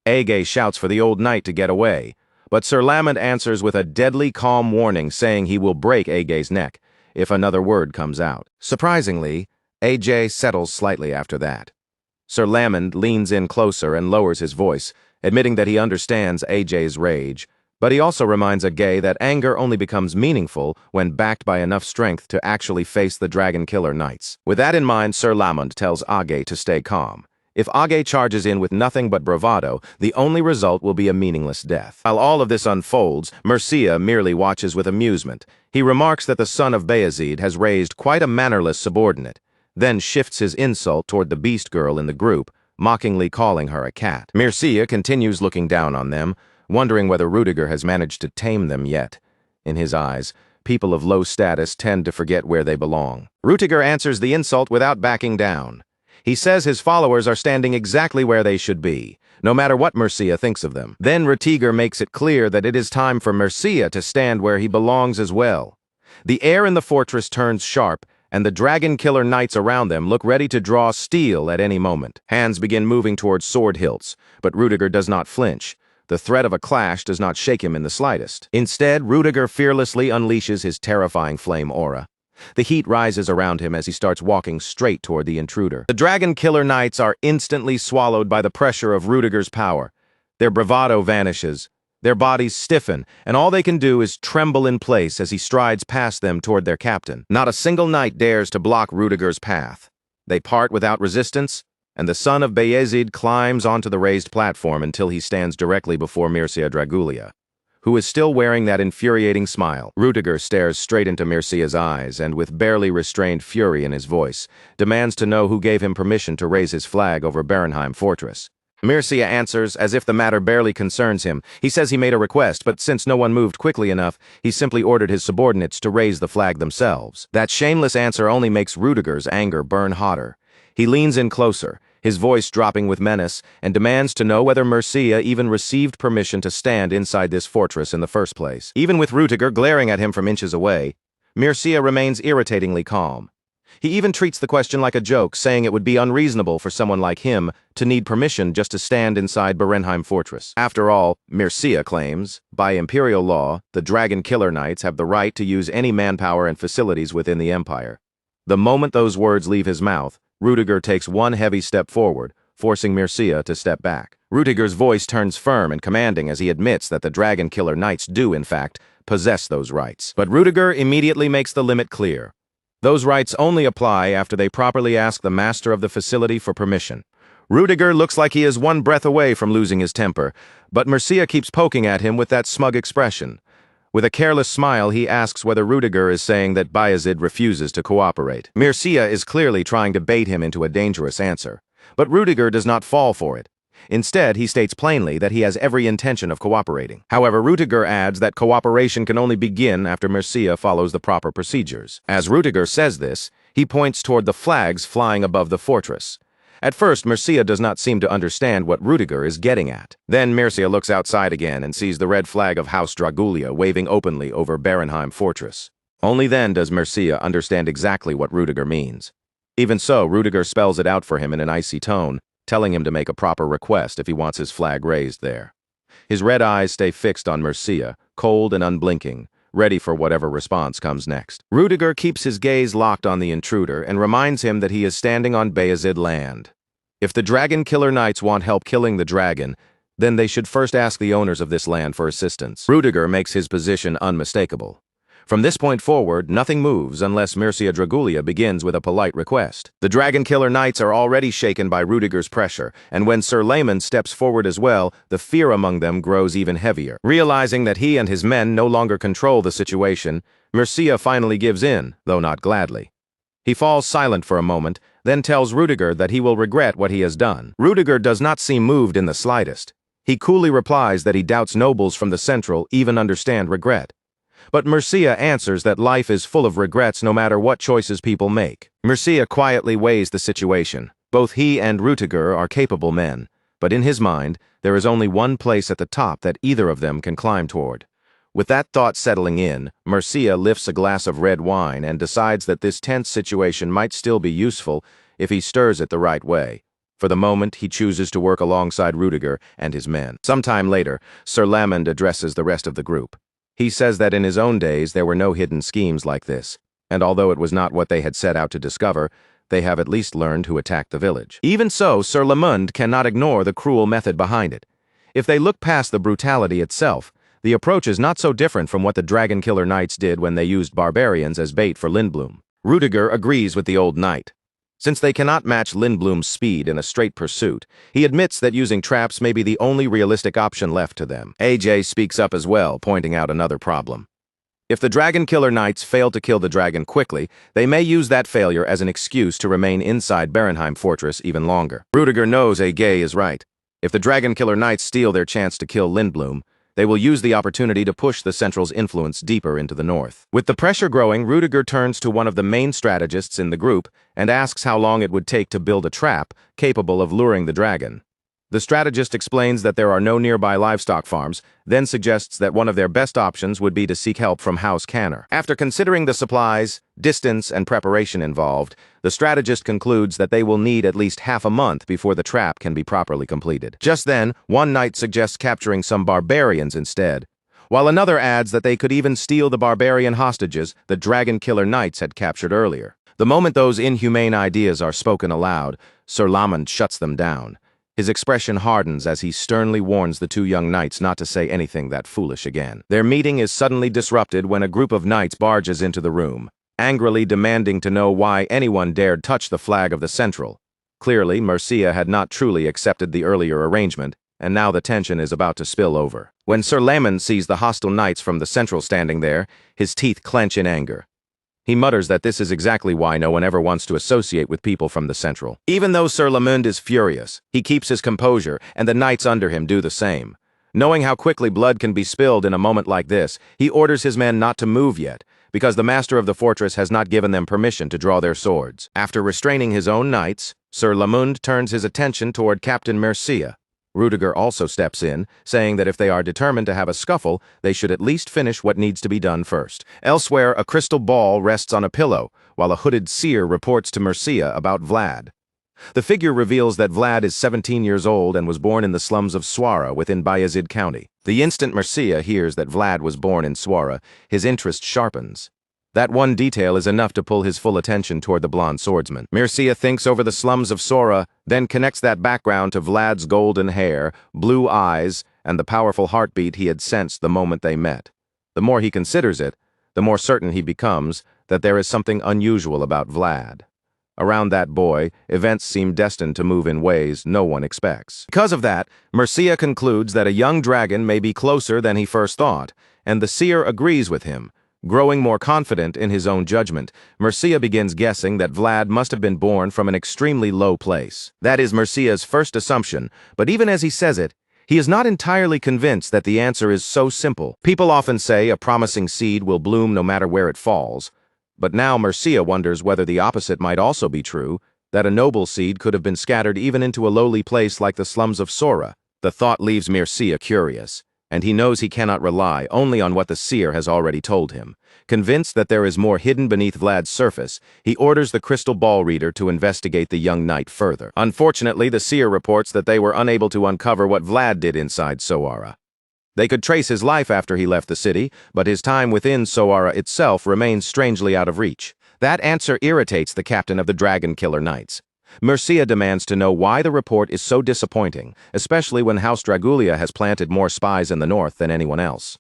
Age shouts for the old knight to get away, but Sir Lamund answers with a deadly calm warning saying he will break Age's neck if another word comes out. Surprisingly, AJ settles slightly after that. Sir Lamund leans in closer and lowers his voice, admitting that he understands AJ's rage, but he also reminds Age that anger only becomes meaningful when backed by enough strength to actually face the Dragon Killer Knights. With that in mind, Sir Lamund tells Age to stay calm. If Age charges in with nothing but bravado, the only result will be a meaningless death. While all of this unfolds, Mircea merely watches with amusement. He remarks that the son of Bayezid has raised quite a mannerless subordinate, then shifts his insult toward the beast girl in the group, mockingly calling her a cat. Mircea continues looking down on them, wondering whether Rudiger has managed to tame them yet. In his eyes, people of low status tend to forget where they belong. Rudiger answers the insult without backing down. He says his followers are standing exactly where they should be, no matter what Mircea thinks of them. Then Rudiger makes it clear that it is time for Mircea to stand where he belongs as well. The air in the fortress turns sharp, and the dragon killer knights around them look ready to draw steel at any moment. Hands begin moving towards sword hilts, but Rudiger does not flinch. The threat of a clash does not shake him in the slightest. Instead, Rudiger fearlessly unleashes his terrifying flame aura. The heat rises around him as he starts walking straight toward the intruder. The dragon killer knights are instantly swallowed by the pressure of Rudiger's power. Their bravado vanishes. Their bodies stiffen, and all they can do is tremble in place as he strides past them toward their captain. Not a single knight dares to block Rudiger's path. They part without resistance, and the son of Bayezid climbs onto the raised platform until he stands directly before Mircea Dragulia, who is still wearing that infuriating smile. Rudiger stares straight into Mircea's eyes and, with barely restrained fury in his voice, demands to know who gave him permission to raise his flag over Barenheim Fortress. Mircea answers as if the matter barely concerns him. He says he made a request, but since no one moved quickly enough, he simply ordered his subordinates to raise the flag themselves. That shameless answer only makes Rudiger's anger burn hotter. He leans in closer, his voice dropping with menace, and demands to know whether Mircea even received permission to stand inside this fortress in the first place. Even with Rudiger glaring at him from inches away, Mircea remains irritatingly calm. He even treats the question like a joke, saying it would be unreasonable for someone like him to need permission just to stand inside Barenheim Fortress. After all, Mircea claims, by imperial law, the Dragon Killer Knights have the right to use any manpower and facilities within the Empire. The moment those words leave his mouth, Rudiger takes one heavy step forward, forcing Mircea to step back. Rudiger's voice turns firm and commanding as he admits that the Dragon Killer Knights do, in fact, possess those rights. But Rudiger immediately makes the limit clear. Those rights only apply after they properly ask the master of the facility for permission. Rudiger looks like he is one breath away from losing his temper, but Mircea keeps poking at him with that smug expression. With a careless smile, he asks whether Rudiger is saying that Bayezid refuses to cooperate. Mircea is clearly trying to bait him into a dangerous answer, but Rudiger does not fall for it. Instead, he states plainly that he has every intention of cooperating. However, Rudiger adds that cooperation can only begin after Mircea follows the proper procedures. As Rudiger says this, he points toward the flags flying above the fortress. At first, Mircea does not seem to understand what Rudiger is getting at. Then Mircea looks outside again and sees the red flag of House Dragulia waving openly over Barenheim Fortress. Only then does Mircea understand exactly what Rudiger means. Even so, Rudiger spells it out for him in an icy tone, telling him to make a proper request if he wants his flag raised there. His red eyes stay fixed on Mircea, cold and unblinking, ready for whatever response comes next. Rudiger keeps his gaze locked on the intruder and reminds him that he is standing on Bayezid land. If the Dragon Killer Knights want help killing the dragon, then they should first ask the owners of this land for assistance. Rudiger makes his position unmistakable. From this point forward, nothing moves unless Mircea Dragulia begins with a polite request. The Dragon Killer Knights are already shaken by Rudiger's pressure, and when Sir Layman steps forward as well, the fear among them grows even heavier. Realizing that he and his men no longer control the situation, Mircea finally gives in, though not gladly. He falls silent for a moment, then tells Rudiger that he will regret what he has done. Rudiger does not seem moved in the slightest. He coolly replies that he doubts nobles from the Central even understand regret. But Mircea answers that life is full of regrets no matter what choices people make. Mircea quietly weighs the situation. Both he and Rudiger are capable men, but in his mind, there is only one place at the top that either of them can climb toward. With that thought settling in, Mircea lifts a glass of red wine and decides that this tense situation might still be useful if he stirs it the right way. For the moment, he chooses to work alongside Rudiger and his men. Sometime later, Sir Lamond addresses the rest of the group. He says that in his own days there were no hidden schemes like this, and although it was not what they had set out to discover, they have at least learned who attacked the village. Even so, Sir Lamond cannot ignore the cruel method behind it. If they look past the brutality itself, the approach is not so different from what the Dragon Killer Knights did when they used barbarians as bait for Lindblum. Rudiger agrees with the old knight. Since they cannot match Lindblum's speed in a straight pursuit, he admits that using traps may be the only realistic option left to them. AJ speaks up as well, pointing out another problem. If the Dragon Killer Knights fail to kill the dragon quickly, they may use that failure as an excuse to remain inside Barenheim Fortress even longer. Rudiger knows AJ is right. If the Dragon Killer Knights steal their chance to kill Lindblum, they will use the opportunity to push the Central's influence deeper into the north. With the pressure growing, Rudiger turns to one of the main strategists in the group and asks how long it would take to build a trap capable of luring the dragon. The strategist explains that there are no nearby livestock farms, then suggests that one of their best options would be to seek help from House Canner. After considering the supplies, distance, and preparation involved, the strategist concludes that they will need at least half a month before the trap can be properly completed. Just then, one knight suggests capturing some barbarians instead, while another adds that they could even steal the barbarian hostages the dragon killer knights had captured earlier. The moment those inhumane ideas are spoken aloud, Sir Lamond shuts them down. His expression hardens as he sternly warns the two young knights not to say anything that foolish again. Their meeting is suddenly disrupted when a group of knights barges into the room, angrily demanding to know why anyone dared touch the flag of the Central. Clearly, Mercia had not truly accepted the earlier arrangement, and now the tension is about to spill over. When Sir Lamond sees the hostile knights from the Central standing there, his teeth clench in anger. He mutters that this is exactly why no one ever wants to associate with people from the Central. Even though Sir Lamond is furious, he keeps his composure, and the knights under him do the same. Knowing how quickly blood can be spilled in a moment like this, he orders his men not to move yet, because the master of the fortress has not given them permission to draw their swords. After restraining his own knights, Sir Lamond turns his attention toward Captain Mercia. Rudiger also steps in, saying that if they are determined to have a scuffle, they should at least finish what needs to be done first. Elsewhere, a crystal ball rests on a pillow, while a hooded seer reports to Mercia about Vlad. The figure reveals that Vlad is 17 years old and was born in the slums of Swara within Bayezid County. The instant Mercia hears that Vlad was born in Swara, his interest sharpens. That one detail is enough to pull his full attention toward the blonde swordsman. Mercia thinks over the slums of Sora, then connects that background to Vlad's golden hair, blue eyes, and the powerful heartbeat he had sensed the moment they met. The more he considers it, the more certain he becomes that there is something unusual about Vlad. Around that boy, events seem destined to move in ways no one expects. Because of that, Mercia concludes that a young dragon may be closer than he first thought, and the seer agrees with him. Growing more confident in his own judgment, Mercia begins guessing that Vlad must have been born from an extremely low place. That is Mercia's first assumption, but even as he says it, he is not entirely convinced that the answer is so simple. People often say a promising seed will bloom no matter where it falls, but now Mercia wonders whether the opposite might also be true, that a noble seed could have been scattered even into a lowly place like the slums of Sora. The thought leaves Mercia curious, and he knows he cannot rely only on what the seer has already told him. Convinced that there is more hidden beneath Vlad's surface, he orders the crystal ball reader to investigate the young knight further. Unfortunately, the seer reports that they were unable to uncover what Vlad did inside Soara. They could trace his life after he left the city, but his time within Soara itself remains strangely out of reach. That answer irritates the captain of the Dragon Killer Knights. Mercia demands to know why the report is so disappointing, especially when House Dragulia has planted more spies in the north than anyone else.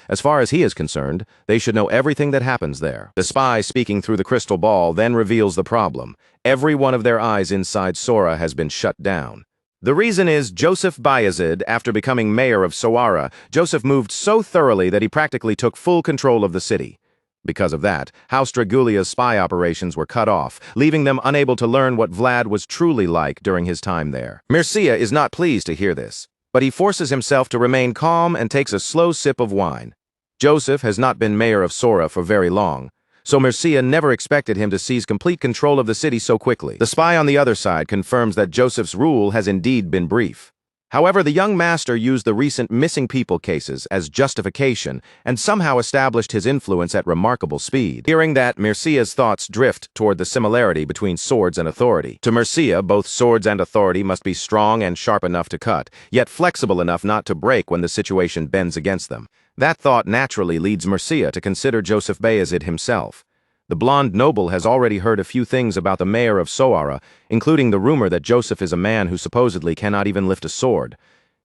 As far as he is concerned, they should know everything that happens there. The spy speaking through the crystal ball then reveals the problem. Every one of their eyes inside Sora has been shut down. The reason is Joseph Bayezid. After becoming mayor of Soara, Joseph moved so thoroughly that he practically took full control of the city. Because of that, House Dragulia's spy operations were cut off, leaving them unable to learn what Vlad was truly like during his time there. Mercia is not pleased to hear this, but he forces himself to remain calm and takes a slow sip of wine. Joseph has not been mayor of Sora for very long, so Mercia never expected him to seize complete control of the city so quickly. The spy on the other side confirms that Joseph's rule has indeed been brief. However, the young master used the recent missing people cases as justification and somehow established his influence at remarkable speed. Hearing that, Mercia's thoughts drift toward the similarity between swords and authority. To Mercia, both swords and authority must be strong and sharp enough to cut, yet flexible enough not to break when the situation bends against them. That thought naturally leads Mercia to consider Joseph Bayezid himself. The blonde noble has already heard a few things about the mayor of Soara, including the rumor that Joseph is a man who supposedly cannot even lift a sword.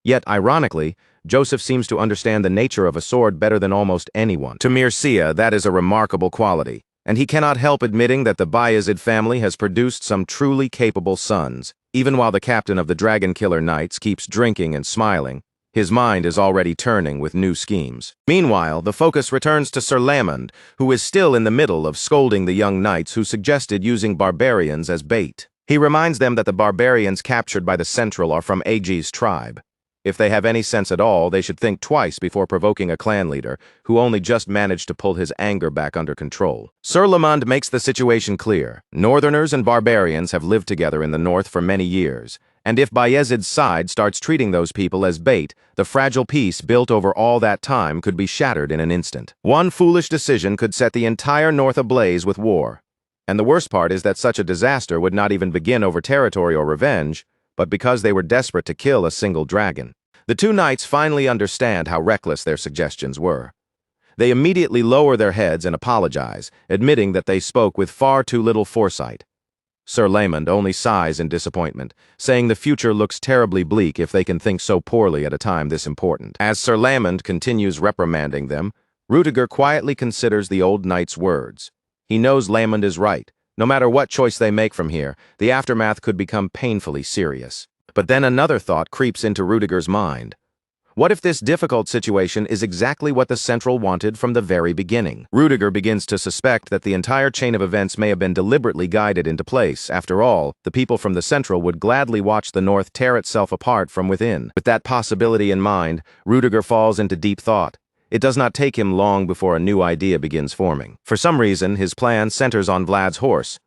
Yet, ironically, Joseph seems to understand the nature of a sword better than almost anyone. To Mercia, that is a remarkable quality, and he cannot help admitting that the Bayezid family has produced some truly capable sons. Even while the captain of the Dragon Killer Knights keeps drinking and smiling, his mind is already turning with new schemes. Meanwhile, the focus returns to Sir Lamond, who is still in the middle of scolding the young knights who suggested using barbarians as bait. He reminds them that the barbarians captured by the Central are from Aegis' tribe. If they have any sense at all, they should think twice before provoking a clan leader, who only just managed to pull his anger back under control. Sir Lamond makes the situation clear. Northerners and barbarians have lived together in the north for many years, And if Bayezid's side starts treating those people as bait, the fragile peace built over all that time could be shattered in an instant. One foolish decision could set the entire North ablaze with war. And the worst part is that such a disaster would not even begin over territory or revenge, but because they were desperate to kill a single dragon. The two knights finally understand how reckless their suggestions were. They immediately lower their heads and apologize, admitting that they spoke with far too little foresight. Sir Lamond only sighs in disappointment, saying the future looks terribly bleak if they can think so poorly at a time this important. As Sir Lamond continues reprimanding them, Rudiger quietly considers the old knight's words. He knows Lamond is right. No matter what choice they make from here, the aftermath could become painfully serious. But then another thought creeps into Rudiger's mind. What if this difficult situation is exactly what the Central wanted from the very beginning? Rudiger begins to suspect that the entire chain of events may have been deliberately guided into place. After all, the people from the Central would gladly watch the North tear itself apart from within. With that possibility in mind, Rudiger falls into deep thought. It does not take him long before a new idea begins forming. For some reason, his plan centers on Vlad's horse.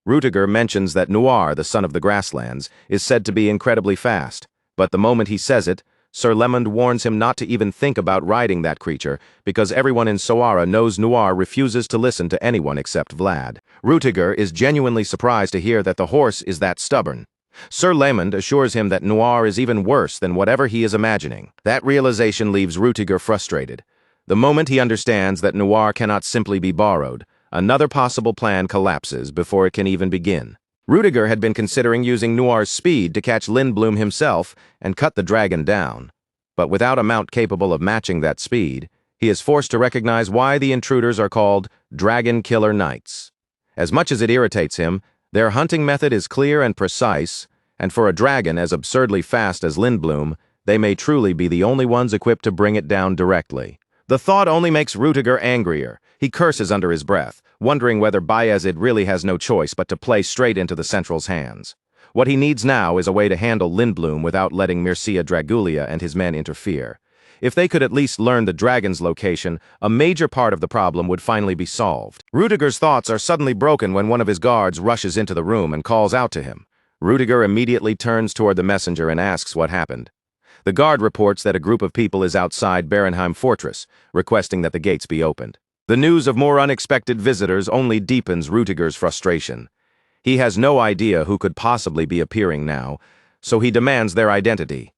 Rudiger mentions that Noir, the son of the grasslands, is said to be incredibly fast, but the moment he says it, Sir Lamond warns him not to even think about riding that creature, because everyone in Soara knows Noir refuses to listen to anyone except Vlad. Rudiger is genuinely surprised to hear that the horse is that stubborn. Sir Lamond assures him that Noir is even worse than whatever he is imagining. That realization leaves Rudiger frustrated. The moment he understands that Noir cannot simply be borrowed, another possible plan collapses before it can even begin. Rudiger had been considering using Noir's speed to catch Lindblum himself and cut the dragon down. But without a mount capable of matching that speed, he is forced to recognize why the intruders are called Dragon Killer Knights. As much as it irritates him, their hunting method is clear and precise, and for a dragon as absurdly fast as Lindblum, they may truly be the only ones equipped to bring it down directly. The thought only makes Rudiger angrier. He curses under his breath, wondering whether Bayezid really has no choice but to play straight into the Central's hands. What he needs now is a way to handle Lindblum without letting Mircea Dragulia and his men interfere. If they could at least learn the dragon's location, a major part of the problem would finally be solved. Rudiger's thoughts are suddenly broken when one of his guards rushes into the room and calls out to him. Rudiger immediately turns toward the messenger and asks what happened. The guard reports that a group of people is outside Barenheim Fortress, requesting that the gates be opened. The news of more unexpected visitors only deepens Rudiger's frustration. He has no idea who could possibly be appearing now, so he demands their identity.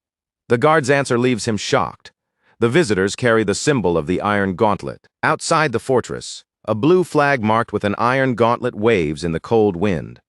The guard's answer leaves him shocked. The visitors carry the symbol of the Iron Gauntlet. Outside the fortress, a blue flag marked with an iron gauntlet waves in the cold wind.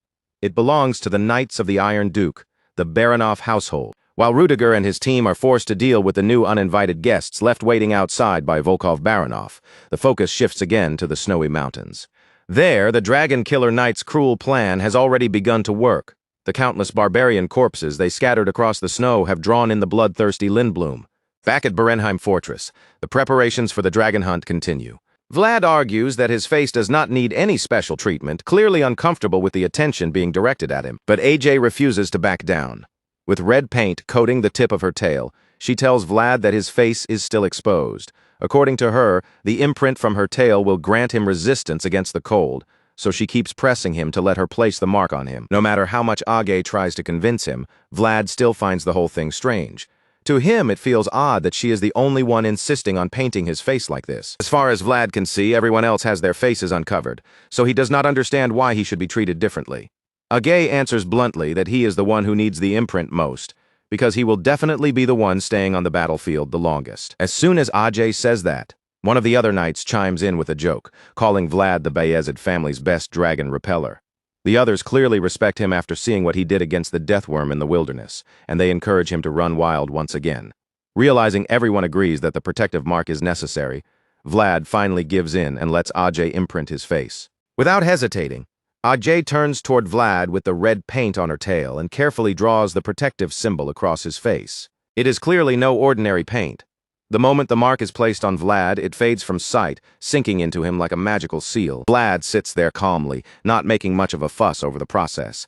It belongs to the Knights of the Iron Duke, the Baranov household. While Rudiger and his team are forced to deal with the new uninvited guests left waiting outside by Volkov Baranov, the focus shifts again to the snowy mountains. There, the Dragon Killer Knight's cruel plan has already begun to work. The countless barbarian corpses they scattered across the snow have drawn in the bloodthirsty Lindblum. Back at Barenheim Fortress, the preparations for the dragon hunt continue. Vlad argues that his face does not need any special treatment, clearly uncomfortable with the attention being directed at him, but AJ refuses to back down. With red paint coating the tip of her tail, she tells Vlad that his face is still exposed. According to her, the imprint from her tail will grant him resistance against the cold, so she keeps pressing him to let her place the mark on him. No matter how much Age tries to convince him, Vlad still finds the whole thing strange. To him, it feels odd that she is the only one insisting on painting his face like this. As far as Vlad can see, everyone else has their faces uncovered, so he does not understand why he should be treated differently. Age answers bluntly that he is the one who needs the imprint most, because he will definitely be the one staying on the battlefield the longest. As soon as Age says that, one of the other knights chimes in with a joke, calling Vlad the Bayezid family's best dragon repeller. The others clearly respect him after seeing what he did against the deathworm in the wilderness, and they encourage him to run wild once again. Realizing everyone agrees that the protective mark is necessary, Vlad finally gives in and lets Age imprint his face. Without hesitating, Age turns toward Vlad with the red paint on her tail and carefully draws the protective symbol across his face. It is clearly no ordinary paint. The moment the mark is placed on Vlad, it fades from sight, sinking into him like a magical seal. Vlad sits there calmly, not making much of a fuss over the process.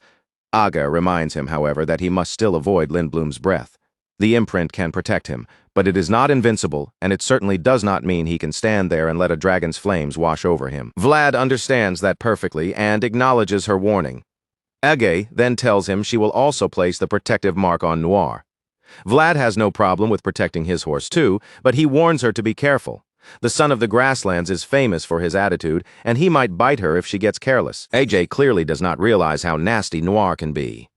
Aga reminds him, however, that he must still avoid Lindblum's breath. The imprint can protect him, but it is not invincible, and it certainly does not mean he can stand there and let a dragon's flames wash over him. Vlad understands that perfectly and acknowledges her warning. Ege then tells him she will also place the protective mark on Noir. Vlad has no problem with protecting his horse too, but he warns her to be careful. The son of the grasslands is famous for his attitude, and he might bite her if she gets careless. AJ clearly does not realize how nasty Noir can be.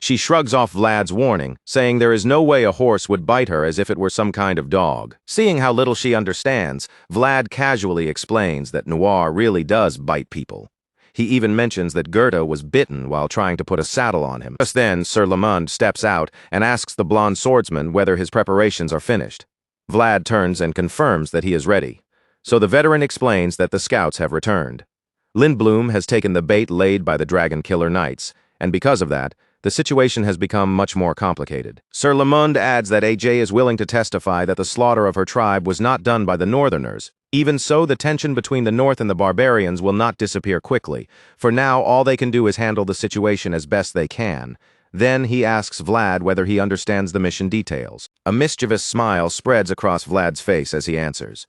She shrugs off Vlad's warning, saying there is no way a horse would bite her as if it were some kind of dog. Seeing how little she understands, Vlad casually explains that Noir really does bite people. He even mentions that Gerda was bitten while trying to put a saddle on him. Just then, Sir Lamond steps out and asks the blonde swordsman whether his preparations are finished. Vlad turns and confirms that he is ready. So the veteran explains that the scouts have returned. Lindblom has taken the bait laid by the Dragon Killer Knights, and because of that, the situation has become much more complicated. Sir Lamond adds that AJ is willing to testify that the slaughter of her tribe was not done by the Northerners. Even so, the tension between the North and the barbarians will not disappear quickly. For now, all they can do is handle the situation as best they can. Then he asks Vlad whether he understands the mission details. A mischievous smile spreads across Vlad's face as he answers.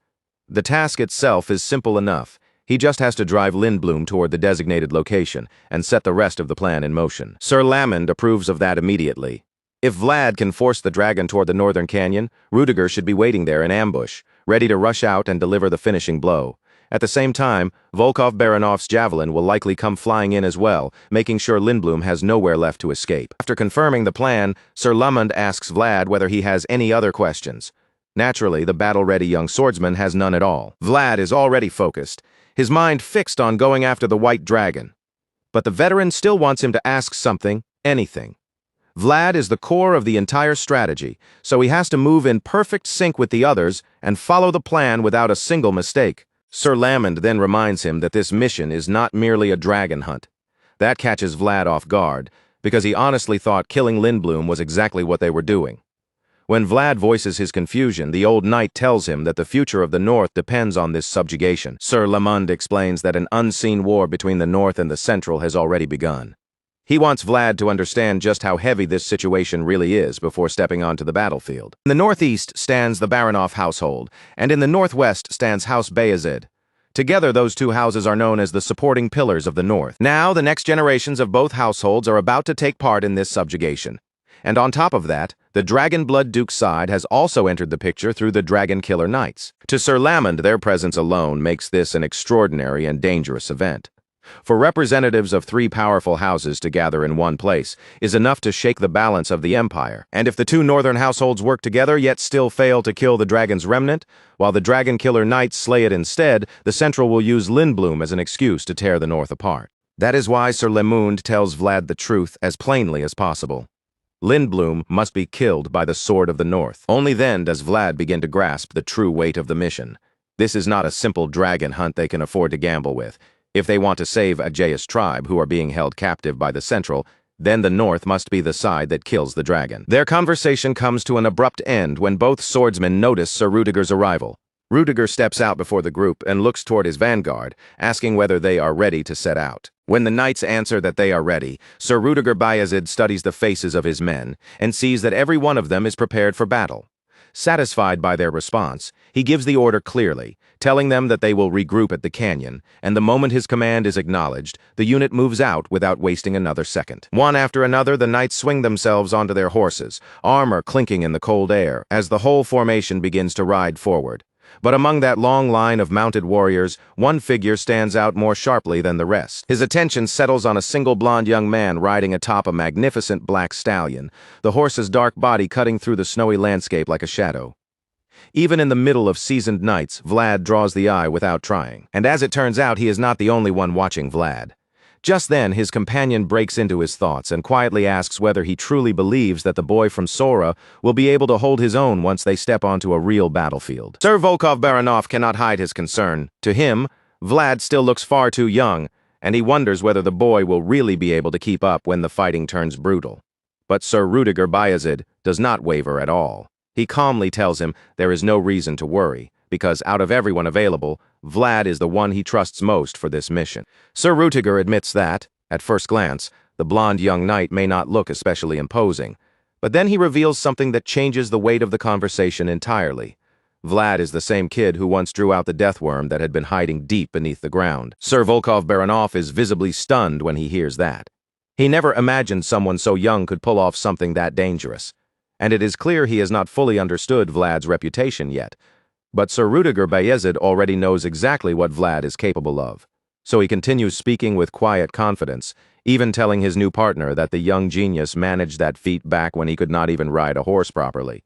The task itself is simple enough. He just has to drive Lindblom toward the designated location and set the rest of the plan in motion. Sir Lamond approves of that immediately. If Vlad can force the dragon toward the northern canyon, Rudiger should be waiting there in ambush, ready to rush out and deliver the finishing blow. At the same time, Volkov Baranov's javelin will likely come flying in as well, making sure Lindblom has nowhere left to escape. After confirming the plan, Sir Lamond asks Vlad whether he has any other questions. Naturally, the battle-ready young swordsman has none at all. Vlad is already focused, his mind fixed on going after the white dragon. But the veteran still wants him to ask something, anything. Vlad is the core of the entire strategy, so he has to move in perfect sync with the others and follow the plan without a single mistake. Sir Lamond then reminds him that this mission is not merely a dragon hunt. That catches Vlad off guard, because he honestly thought killing Lindblom was exactly what they were doing. When Vlad voices his confusion, the old knight tells him that the future of the North depends on this subjugation. Sir Lamond explains that an unseen war between the North and the Central has already begun. He wants Vlad to understand just how heavy this situation really is before stepping onto the battlefield. In the northeast stands the Baranov household, and in the northwest stands House Bayezid. Together, those two houses are known as the supporting pillars of the North. Now, the next generations of both households are about to take part in this subjugation. And on top of that, the Dragon Blood Duke's side has also entered the picture through the Dragon Killer Knights. To Sir Lamond, their presence alone makes this an extraordinary and dangerous event. For representatives of three powerful houses to gather in one place is enough to shake the balance of the empire. And if the two northern households work together yet still fail to kill the dragon's remnant, while the Dragon Killer Knights slay it instead, the Central will use Lindblom as an excuse to tear the North apart. That is why Sir Lamond tells Vlad the truth as plainly as possible. Lindblom must be killed by the Sword of the North. Only then does Vlad begin to grasp the true weight of the mission. This is not a simple dragon hunt they can afford to gamble with. If they want to save Ajaya's tribe, who are being held captive by the Central, then the North must be the side that kills the dragon. Their conversation comes to an abrupt end when both swordsmen notice Sir Rudiger's arrival. Rudiger steps out before the group and looks toward his vanguard, asking whether they are ready to set out. When the knights answer that they are ready, Sir Rudiger Bayezid studies the faces of his men and sees that every one of them is prepared for battle. Satisfied by their response, he gives the order clearly, telling them that they will regroup at the canyon, and the moment his command is acknowledged, the unit moves out without wasting another second. One after another, the knights swing themselves onto their horses, armor clinking in the cold air, as the whole formation begins to ride forward. But among that long line of mounted warriors, one figure stands out more sharply than the rest. His attention settles on a single blond young man riding atop a magnificent black stallion, the horse's dark body cutting through the snowy landscape like a shadow. Even in the middle of seasoned nights, Vlad draws the eye without trying. And as it turns out, he is not the only one watching Vlad. Just then, his companion breaks into his thoughts and quietly asks whether he truly believes that the boy from Sora will be able to hold his own once they step onto a real battlefield. Sir Volkov Baranov cannot hide his concern. To him, Vlad still looks far too young, and he wonders whether the boy will really be able to keep up when the fighting turns brutal. But Sir Rudiger Bayezid does not waver at all. He calmly tells him there is no reason to worry, because out of everyone available, Vlad is the one he trusts most for this mission. Sir Rudiger admits that, at first glance, the blond young knight may not look especially imposing, but then he reveals something that changes the weight of the conversation entirely. Vlad is the same kid who once drew out the death worm that had been hiding deep beneath the ground. Sir Volkov Baranov is visibly stunned when he hears that. He never imagined someone so young could pull off something that dangerous. And it is clear he has not fully understood Vlad's reputation yet. But Sir Rudiger Bayezid already knows exactly what Vlad is capable of. So he continues speaking with quiet confidence, even telling his new partner that the young genius managed that feat back when he could not even ride a horse properly.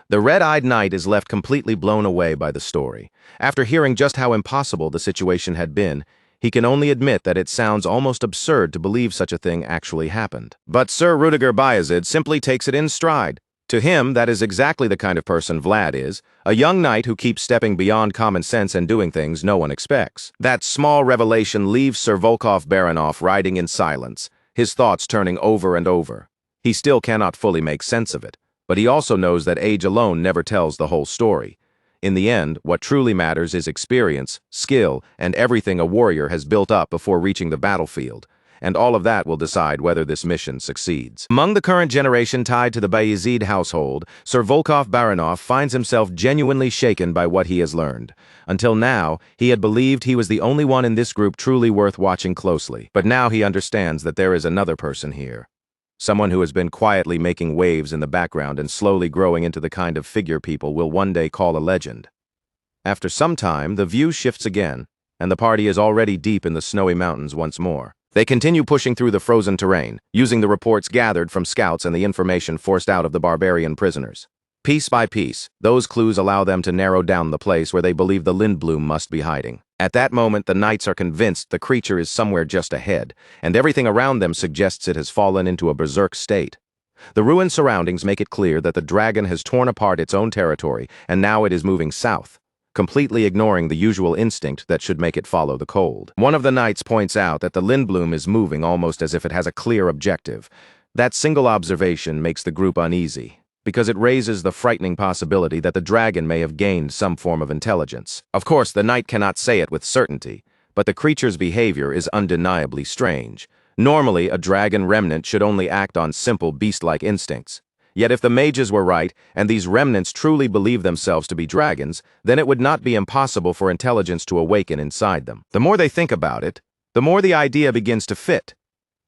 The red-eyed knight is left completely blown away by the story. After hearing just how impossible the situation had been, he can only admit that it sounds almost absurd to believe such a thing actually happened. But Sir Rudiger Bayezid simply takes it in stride. To him, that is exactly the kind of person Vlad is, a young knight who keeps stepping beyond common sense and doing things no one expects. That small revelation leaves Sir Volkov Baranov riding in silence, his thoughts turning over and over. He still cannot fully make sense of it, but he also knows that age alone never tells the whole story. In the end, what truly matters is experience, skill, and everything a warrior has built up before reaching the battlefield. And all of that will decide whether this mission succeeds. Among the current generation tied to the Bayezid household, Sir Volkov Baranov finds himself genuinely shaken by what he has learned. Until now, he had believed he was the only one in this group truly worth watching closely. But now he understands that there is another person here. Someone who has been quietly making waves in the background and slowly growing into the kind of figure people will one day call a legend. After some time, the view shifts again, and the party is already deep in the snowy mountains once more. They continue pushing through the frozen terrain, using the reports gathered from scouts and the information forced out of the barbarian prisoners. Piece by piece, those clues allow them to narrow down the place where they believe the Lindblum must be hiding. At that moment, the knights are convinced the creature is somewhere just ahead, and everything around them suggests it has fallen into a berserk state. The ruined surroundings make it clear that the dragon has torn apart its own territory, and now it is moving south, completely ignoring the usual instinct that should make it follow the cold. One of the knights points out that the Lindblum is moving almost as if it has a clear objective. That single observation makes the group uneasy, because it raises the frightening possibility that the dragon may have gained some form of intelligence. Of course, the knight cannot say it with certainty, but the creature's behavior is undeniably strange. Normally, a dragon remnant should only act on simple beast-like instincts. Yet if the mages were right, and these remnants truly believe themselves to be dragons, then it would not be impossible for intelligence to awaken inside them. The more they think about it, the more the idea begins to fit.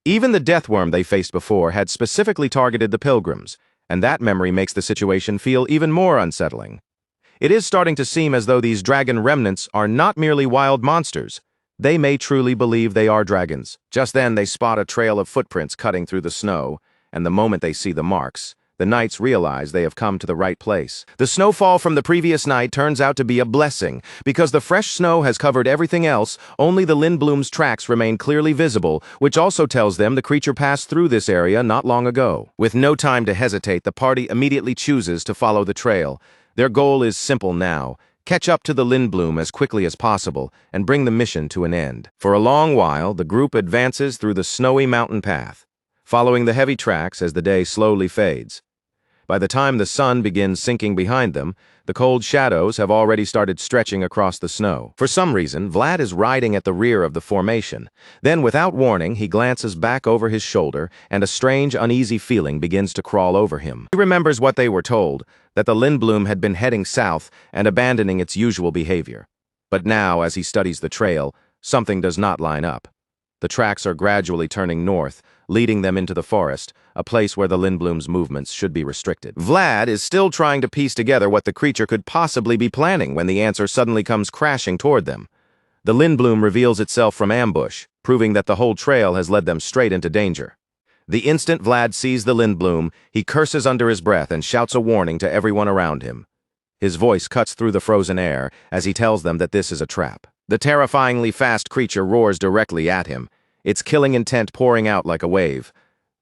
Even the deathworm they faced before had specifically targeted the pilgrims, and that memory makes the situation feel even more unsettling. It is starting to seem as though these dragon remnants are not merely wild monsters. They may truly believe they are dragons. Just then they spot a trail of footprints cutting through the snow, and the moment they see the marks, the knights realize they have come to the right place. The snowfall from the previous night turns out to be a blessing. Because the fresh snow has covered everything else, only the Lindblum's tracks remain clearly visible, which also tells them the creature passed through this area not long ago. With no time to hesitate, the party immediately chooses to follow the trail. Their goal is simple now: catch up to the Lindblum as quickly as possible and bring the mission to an end. For a long while, the group advances through the snowy mountain path, following the heavy tracks as the day slowly fades. By the time the sun begins sinking behind them, the cold shadows have already started stretching across the snow. For some reason, Vlad is riding at the rear of the formation. Then, without warning, he glances back over his shoulder, and a strange, uneasy feeling begins to crawl over him. He remembers what they were told, that the Lindblum had been heading south and abandoning its usual behavior. But now, as he studies the trail, something does not line up. The tracks are gradually turning north, leading them into the forest, a place where the Lindblum's movements should be restricted. Vlad is still trying to piece together what the creature could possibly be planning when the answer suddenly comes crashing toward them. The Lindblum reveals itself from ambush, proving that the whole trail has led them straight into danger. The instant Vlad sees the Lindblum, he curses under his breath and shouts a warning to everyone around him. His voice cuts through the frozen air as he tells them that this is a trap. The terrifyingly fast creature roars directly at him, its killing intent pouring out like a wave.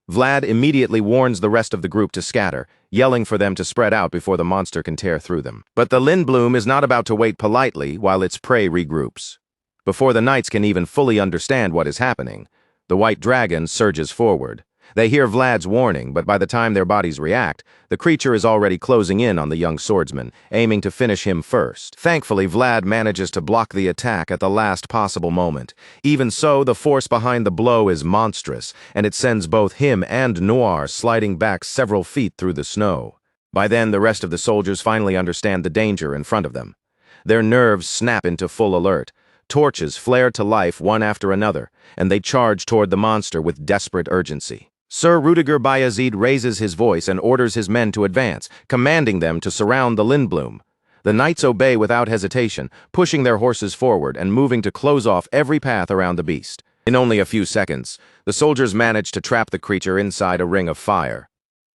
Vlad immediately warns the rest of the group to scatter, yelling for them to spread out before the monster can tear through them. But the Lindblum is not about to wait politely while its prey regroups. Before the knights can even fully understand what is happening, the white dragon surges forward. They hear Vlad's warning, but by the time their bodies react, the creature is already closing in on the young swordsman, aiming to finish him first. Thankfully, Vlad manages to block the attack at the last possible moment. Even so, the force behind the blow is monstrous, and it sends both him and Noir sliding back several feet through the snow. By then, the rest of the soldiers finally understand the danger in front of them. Their nerves snap into full alert. torches flare to life one after another, and they charge toward the monster with desperate urgency. Sir Rudiger Bayezid raises his voice and orders his men to advance, commanding them to surround the Lindblum. The knights obey without hesitation, pushing their horses forward and moving to close off every path around the beast. In only a few seconds, the soldiers manage to trap the creature inside a ring of fire.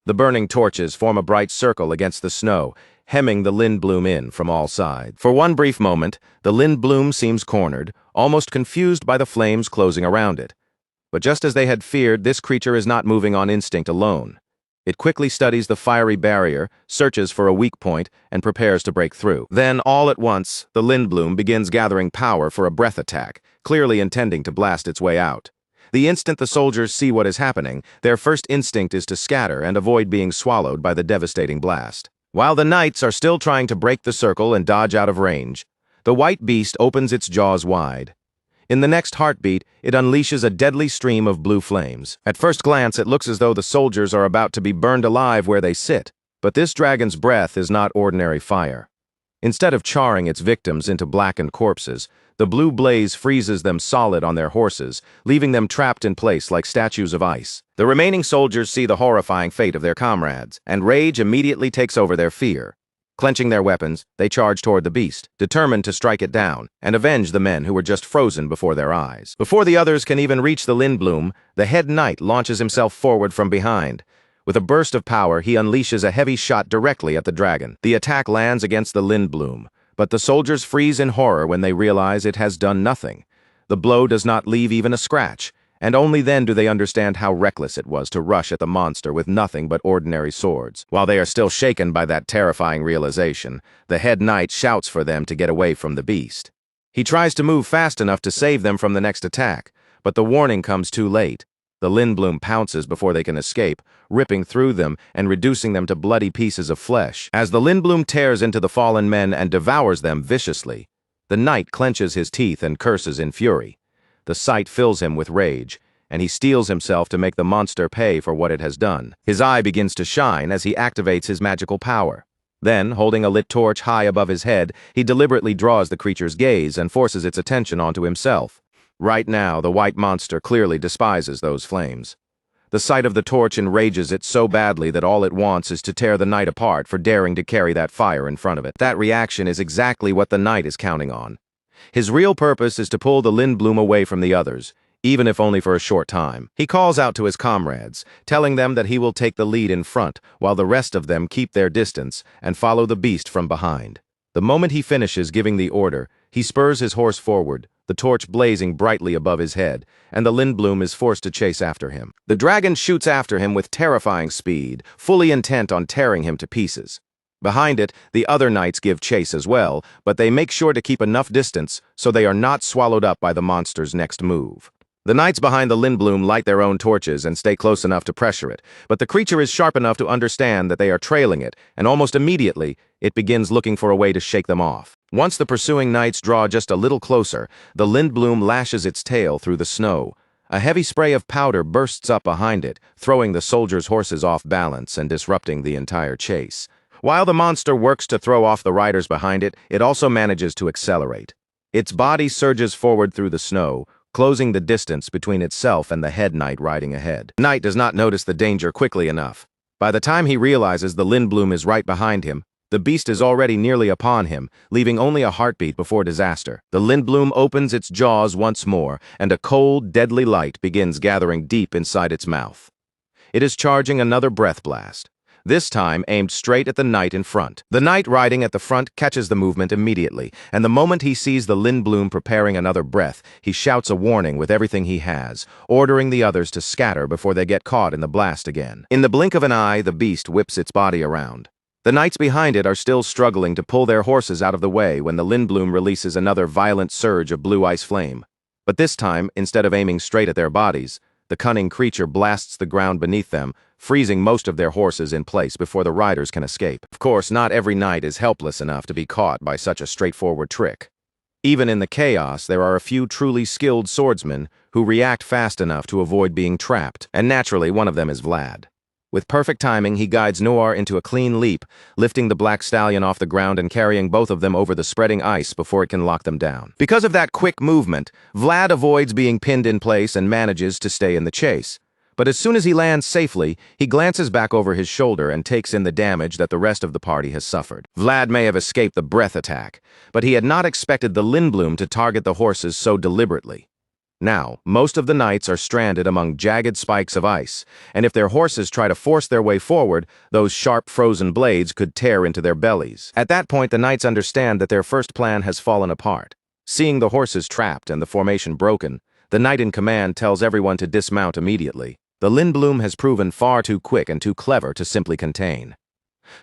The burning torches form a bright circle against the snow, hemming the Lindblum in from all sides. For one brief moment, the Lindblum seems cornered, almost confused by the flames closing around it. But just as they had feared, this creature is not moving on instinct alone. It quickly studies the fiery barrier, searches for a weak point, and prepares to break through. Then, all at once, the Lindblum begins gathering power for a breath attack, clearly intending to blast its way out. The instant the soldiers see what is happening, their first instinct is to scatter and avoid being swallowed by the devastating blast. While the knights are still trying to break the circle and dodge out of range, the white beast opens its jaws wide. In the next heartbeat, it unleashes a deadly stream of blue flames. At first glance, it looks as though the soldiers are about to be burned alive where they sit, but this dragon's breath is not ordinary fire. Instead of charring its victims into blackened corpses, the blue blaze freezes them solid on their horses, leaving them trapped in place like statues of ice. The remaining soldiers see the horrifying fate of their comrades, and rage immediately takes over their fear. Clenching their weapons, they charge toward the beast, determined to strike it down and avenge the men who were just frozen before their eyes. Before the others can even reach the Lindblum, the head knight launches himself forward from behind. With a burst of power, he unleashes a heavy shot directly at the dragon. The attack lands against the Lindblum, but the soldiers freeze in horror when they realize it has done nothing. The blow does not leave even a scratch, and only then do they understand how reckless it was to rush at the monster with nothing but ordinary swords. While they are still shaken by that terrifying realization, the head knight shouts for them to get away from the beast. He tries to move fast enough to save them from the next attack, but the warning comes too late. The Lindblum pounces before they can escape, ripping through them and reducing them to bloody pieces of flesh. As the Lindblum tears into the fallen men and devours them viciously, the knight clenches his teeth and curses in fury. The sight fills him with rage, and he steels himself to make the monster pay for what it has done. His eye begins to shine as he activates his magical power. Then, holding a lit torch high above his head, he deliberately draws the creature's gaze and forces its attention onto himself. Right now, the white monster clearly despises those flames. The sight of the torch enrages it so badly that all it wants is to tear the knight apart for daring to carry that fire in front of it. That reaction is exactly what the knight is counting on. His real purpose is to pull the Lindblum away from the others, even if only for a short time. He calls out to his comrades, telling them that he will take the lead in front, while the rest of them keep their distance and follow the beast from behind. The moment he finishes giving the order, he spurs his horse forward, the torch blazing brightly above his head, and the Lindblum is forced to chase after him. The dragon shoots after him with terrifying speed, fully intent on tearing him to pieces. Behind it, the other knights give chase as well, but they make sure to keep enough distance so they are not swallowed up by the monster's next move. The knights behind the Lindblum light their own torches and stay close enough to pressure it, but the creature is sharp enough to understand that they are trailing it, and almost immediately, it begins looking for a way to shake them off. Once the pursuing knights draw just a little closer, the Lindblum lashes its tail through the snow. A heavy spray of powder bursts up behind it, throwing the soldiers' horses off balance and disrupting the entire chase. While the monster works to throw off the riders behind it, it also manages to accelerate. Its body surges forward through the snow, closing the distance between itself and the head knight riding ahead. The knight does not notice the danger quickly enough. By the time he realizes the Lindblum is right behind him, the beast is already nearly upon him, leaving only a heartbeat before disaster. The Lindblum opens its jaws once more, and a cold, deadly light begins gathering deep inside its mouth. It is charging another breath blast, this time aimed straight at the knight in front. The knight riding at the front catches the movement immediately, and the moment he sees the Lindblum preparing another breath, he shouts a warning with everything he has, ordering the others to scatter before they get caught in the blast again. In the blink of an eye, the beast whips its body around. The knights behind it are still struggling to pull their horses out of the way when the Lindblum releases another violent surge of blue ice flame. But this time, instead of aiming straight at their bodies, the cunning creature blasts the ground beneath them, freezing most of their horses in place before the riders can escape. Of course, not every knight is helpless enough to be caught by such a straightforward trick. Even in the chaos, there are a few truly skilled swordsmen who react fast enough to avoid being trapped, and naturally one of them is Vlad. With perfect timing, he guides Noir into a clean leap, lifting the black stallion off the ground and carrying both of them over the spreading ice before it can lock them down. Because of that quick movement, Vlad avoids being pinned in place and manages to stay in the chase. But as soon as he lands safely, he glances back over his shoulder and takes in the damage that the rest of the party has suffered. Vlad may have escaped the breath attack, but he had not expected the Lindblum to target the horses so deliberately. Now, most of the knights are stranded among jagged spikes of ice, and if their horses try to force their way forward, those sharp frozen blades could tear into their bellies. At that point, the knights understand that their first plan has fallen apart. Seeing the horses trapped and the formation broken, the knight in command tells everyone to dismount immediately. The Lindblum has proven far too quick and too clever to simply contain.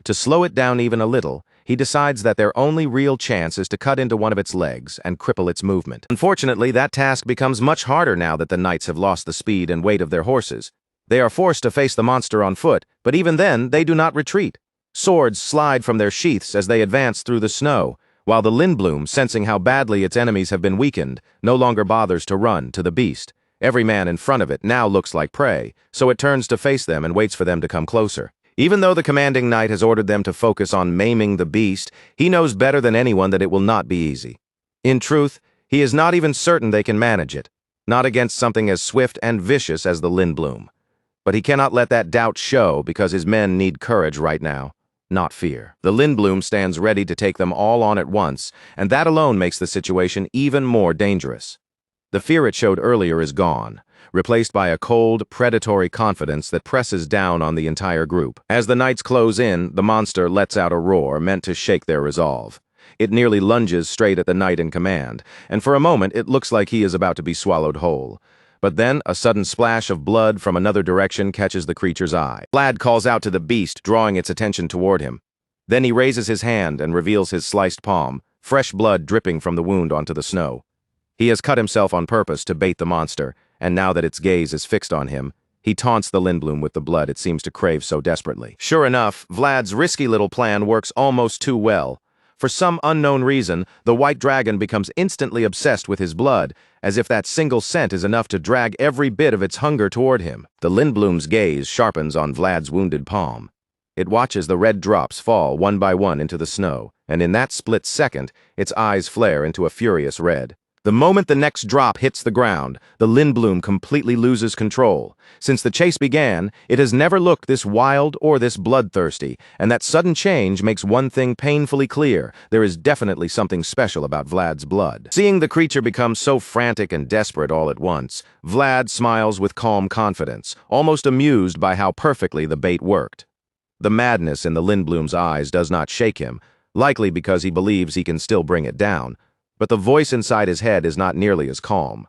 To slow it down even a little, he decides that their only real chance is to cut into one of its legs and cripple its movement. Unfortunately, that task becomes much harder now that the knights have lost the speed and weight of their horses. They are forced to face the monster on foot, but even then, they do not retreat. Swords slide from their sheaths as they advance through the snow, while the Lindblum, sensing how badly its enemies have been weakened, no longer bothers to run to the beast. Every man in front of it now looks like prey, so it turns to face them and waits for them to come closer. Even though the commanding knight has ordered them to focus on maiming the beast, he knows better than anyone that it will not be easy. In truth, he is not even certain they can manage it, not against something as swift and vicious as the Lindblum. But he cannot let that doubt show because his men need courage right now, not fear. The Lindblum stands ready to take them all on at once, and that alone makes the situation even more dangerous. The fear it showed earlier is gone, replaced by a cold, predatory confidence that presses down on the entire group. As the knights close in, the monster lets out a roar meant to shake their resolve. It nearly lunges straight at the knight in command, and for a moment it looks like he is about to be swallowed whole. But then a sudden splash of blood from another direction catches the creature's eye. Vlad calls out to the beast, drawing its attention toward him. Then he raises his hand and reveals his sliced palm, fresh blood dripping from the wound onto the snow. He has cut himself on purpose to bait the monster, and now that its gaze is fixed on him, he taunts the Lindblum with the blood it seems to crave so desperately. Sure enough, Vlad's risky little plan works almost too well. For some unknown reason, the white dragon becomes instantly obsessed with his blood, as if that single scent is enough to drag every bit of its hunger toward him. The Lindblum's gaze sharpens on Vlad's wounded palm. It watches the red drops fall one by one into the snow, and in that split second, its eyes flare into a furious red. The moment the next drop hits the ground, the Lindblum completely loses control. Since the chase began, it has never looked this wild or this bloodthirsty, and that sudden change makes one thing painfully clear: there is definitely something special about Vlad's blood. Seeing the creature become so frantic and desperate all at once, Vlad smiles with calm confidence, almost amused by how perfectly the bait worked. The madness in the Lindblum's eyes does not shake him, likely because he believes he can still bring it down. But the voice inside his head is not nearly as calm.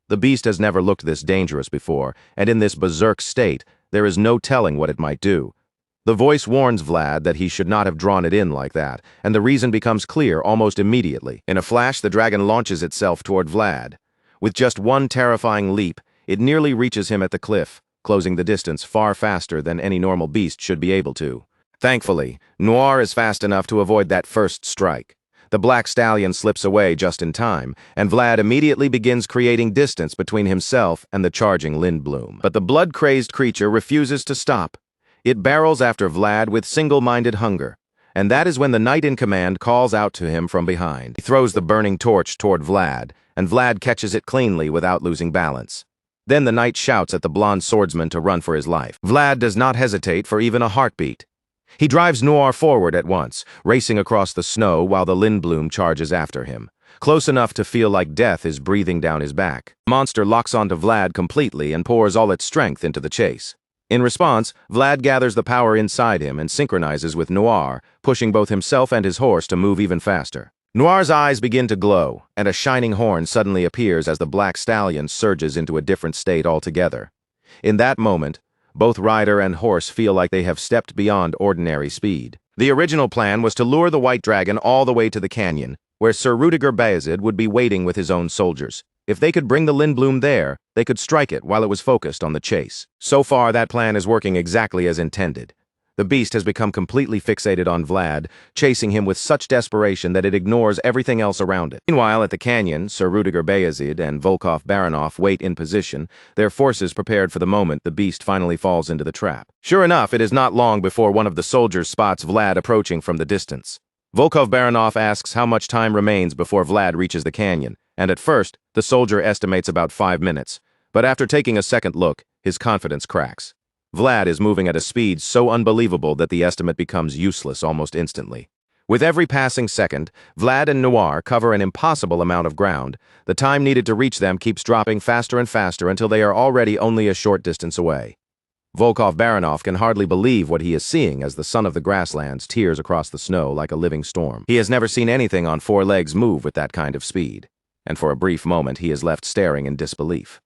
The beast has never looked this dangerous before, and in this berserk state, there is no telling what it might do. The voice warns Vlad that he should not have drawn it in like that, and the reason becomes clear almost immediately. In a flash, the dragon launches itself toward Vlad. With just one terrifying leap, it nearly reaches him at the cliff, closing the distance far faster than any normal beast should be able to. Thankfully, Noir is fast enough to avoid that first strike. The black stallion slips away just in time, and Vlad immediately begins creating distance between himself and the charging Lindblum. But the blood-crazed creature refuses to stop. It barrels after Vlad with single-minded hunger, and that is when the knight in command calls out to him from behind. He throws the burning torch toward Vlad, and Vlad catches it cleanly without losing balance. Then the knight shouts at the blonde swordsman to run for his life. Vlad does not hesitate for even a heartbeat. He drives Noir forward at once, racing across the snow while the Lindblum charges after him, close enough to feel like death is breathing down his back. The monster locks onto Vlad completely and pours all its strength into the chase. In response, Vlad gathers the power inside him and synchronizes with Noir, pushing both himself and his horse to move even faster. Noir's eyes begin to glow, and a shining horn suddenly appears as the black stallion surges into a different state altogether. In that moment, both rider and horse feel like they have stepped beyond ordinary speed. The original plan was to lure the white dragon all the way to the canyon, where Sir Rudiger Bayezid would be waiting with his own soldiers. If they could bring the Lindblum there, they could strike it while it was focused on the chase. So far, that plan is working exactly as intended. The beast has become completely fixated on Vlad, chasing him with such desperation that it ignores everything else around it. Meanwhile, at the canyon, Sir Rudiger Bayezid and Volkov Baranov wait in position, their forces prepared for the moment the beast finally falls into the trap. Sure enough, it is not long before one of the soldiers spots Vlad approaching from the distance. Volkov Baranov asks how much time remains before Vlad reaches the canyon, and at first, the soldier estimates about 5 minutes. But after taking a second look, his confidence cracks. Vlad is moving at a speed so unbelievable that the estimate becomes useless almost instantly. With every passing second, Vlad and Noir cover an impossible amount of ground. The time needed to reach them keeps dropping faster and faster until they are already only a short distance away. Volkov Baranov can hardly believe what he is seeing as the son of the grasslands tears across the snow like a living storm. He has never seen anything on 4 legs move with that kind of speed, and for a brief moment he is left staring in disbelief.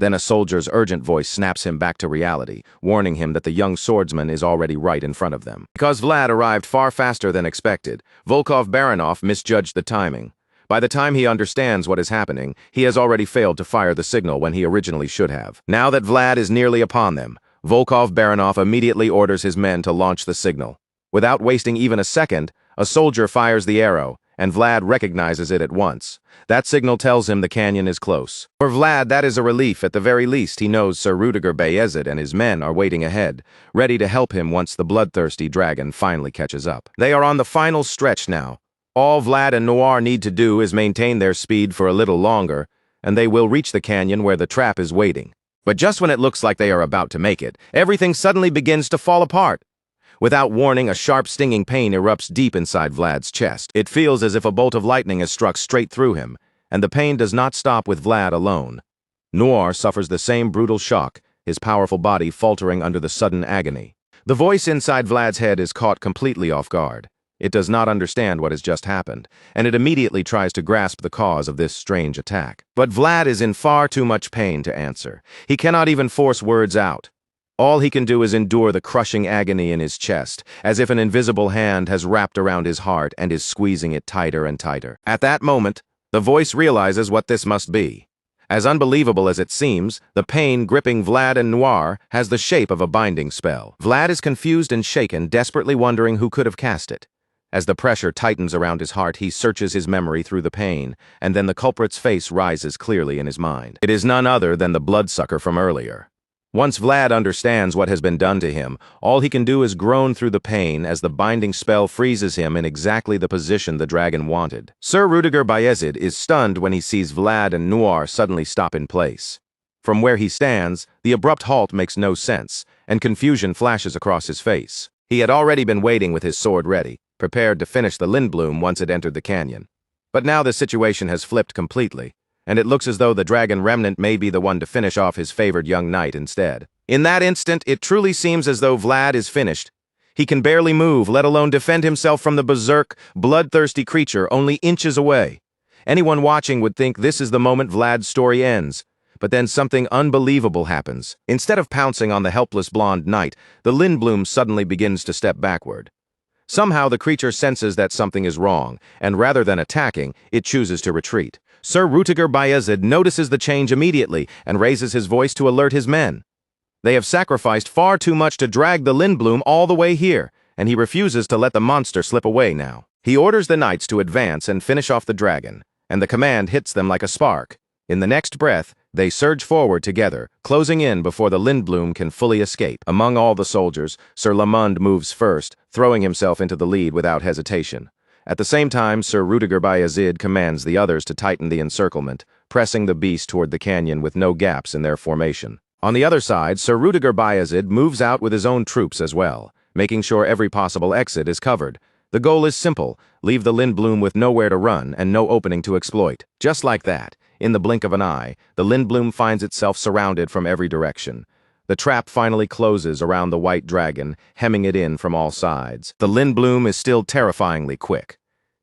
Then a soldier's urgent voice snaps him back to reality, warning him that the young swordsman is already right in front of them. Because Vlad arrived far faster than expected, Volkov Baranov misjudged the timing. By the time he understands what is happening, he has already failed to fire the signal when he originally should have. Now that Vlad is nearly upon them, Volkov Baranov immediately orders his men to launch the signal. Without wasting even a second, a soldier fires the arrow, and Vlad recognizes it at once. That signal tells him the canyon is close. For Vlad, that is a relief. At the very least, he knows Sir Rudiger Bayezid and his men are waiting ahead, ready to help him once the bloodthirsty dragon finally catches up. They are on the final stretch now. All Vlad and Noir need to do is maintain their speed for a little longer, and they will reach the canyon where the trap is waiting. But just when it looks like they are about to make it, everything suddenly begins to fall apart. Without warning, a sharp stinging pain erupts deep inside Vlad's chest. It feels as if a bolt of lightning has struck straight through him, and the pain does not stop with Vlad alone. Noir suffers the same brutal shock, his powerful body faltering under the sudden agony. The voice inside Vlad's head is caught completely off guard. It does not understand what has just happened, and it immediately tries to grasp the cause of this strange attack. But Vlad is in far too much pain to answer. He cannot even force words out. All he can do is endure the crushing agony in his chest, as if an invisible hand has wrapped around his heart and is squeezing it tighter and tighter. At that moment, the voice realizes what this must be. As unbelievable as it seems, the pain gripping Vlad and Noir has the shape of a binding spell. Vlad is confused and shaken, desperately wondering who could have cast it. As the pressure tightens around his heart, he searches his memory through the pain, and then the culprit's face rises clearly in his mind. It is none other than the bloodsucker from earlier. Once Vlad understands what has been done to him, all he can do is groan through the pain as the binding spell freezes him in exactly the position the dragon wanted. Sir Rudiger Bayezid is stunned when he sees Vlad and Noir suddenly stop in place. From where he stands, the abrupt halt makes no sense, and confusion flashes across his face. He had already been waiting with his sword ready, prepared to finish the Lindblom once it entered the canyon. But now the situation has flipped completely, and it looks as though the dragon remnant may be the one to finish off his favored young knight instead. In that instant, it truly seems as though Vlad is finished. He can barely move, let alone defend himself from the berserk, bloodthirsty creature only inches away. Anyone watching would think this is the moment Vlad's story ends. But then something unbelievable happens. Instead of pouncing on the helpless blonde knight, the Lindblom suddenly begins to step backward. Somehow the creature senses that something is wrong, and rather than attacking, it chooses to retreat. Sir Rudiger Bayezid notices the change immediately and raises his voice to alert his men. They have sacrificed far too much to drag the Lindblom all the way here, and he refuses to let the monster slip away now. He orders the knights to advance and finish off the dragon, and the command hits them like a spark. In the next breath, they surge forward together, closing in before the Lindblom can fully escape. Among all the soldiers, Sir Lamund moves first, throwing himself into the lead without hesitation. At the same time, Sir Rudiger Bayezid commands the others to tighten the encirclement, pressing the beast toward the canyon with no gaps in their formation. On the other side, Sir Rudiger Bayezid moves out with his own troops as well, making sure every possible exit is covered. The goal is simple: leave the Lindblom with nowhere to run and no opening to exploit. Just like that, in the blink of an eye, the Lindblom finds itself surrounded from every direction. The trap finally closes around the white dragon, hemming it in from all sides. The Lindblom is still terrifyingly quick.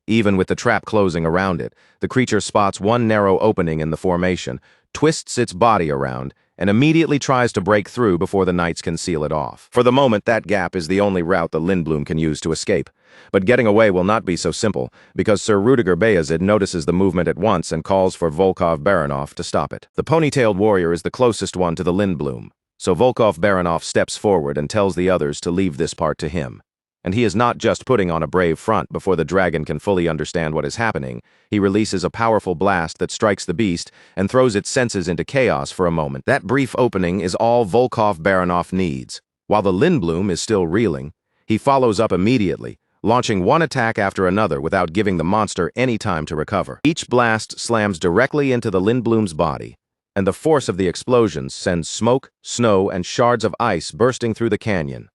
Even with the trap closing around it, the creature spots one narrow opening in the formation, twists its body around, and immediately tries to break through before the knights can seal it off. For the moment, that gap is the only route the Lindblom can use to escape. But getting away will not be so simple, because Sir Rudiger Bayezid notices the movement at once and calls for Volkov Baranov to stop it. The ponytailed warrior is the closest one to the Lindblom. So Volkov Baranov steps forward and tells the others to leave this part to him. And he is not just putting on a brave front before the dragon can fully understand what is happening. He releases a powerful blast that strikes the beast and throws its senses into chaos for a moment. That brief opening is all Volkov Baranov needs. While the Lindblum is still reeling, he follows up immediately, launching one attack after another without giving the monster any time to recover. Each blast slams directly into the Lindblum's body, and the force of the explosions sends smoke, snow, and shards of ice bursting through the canyon.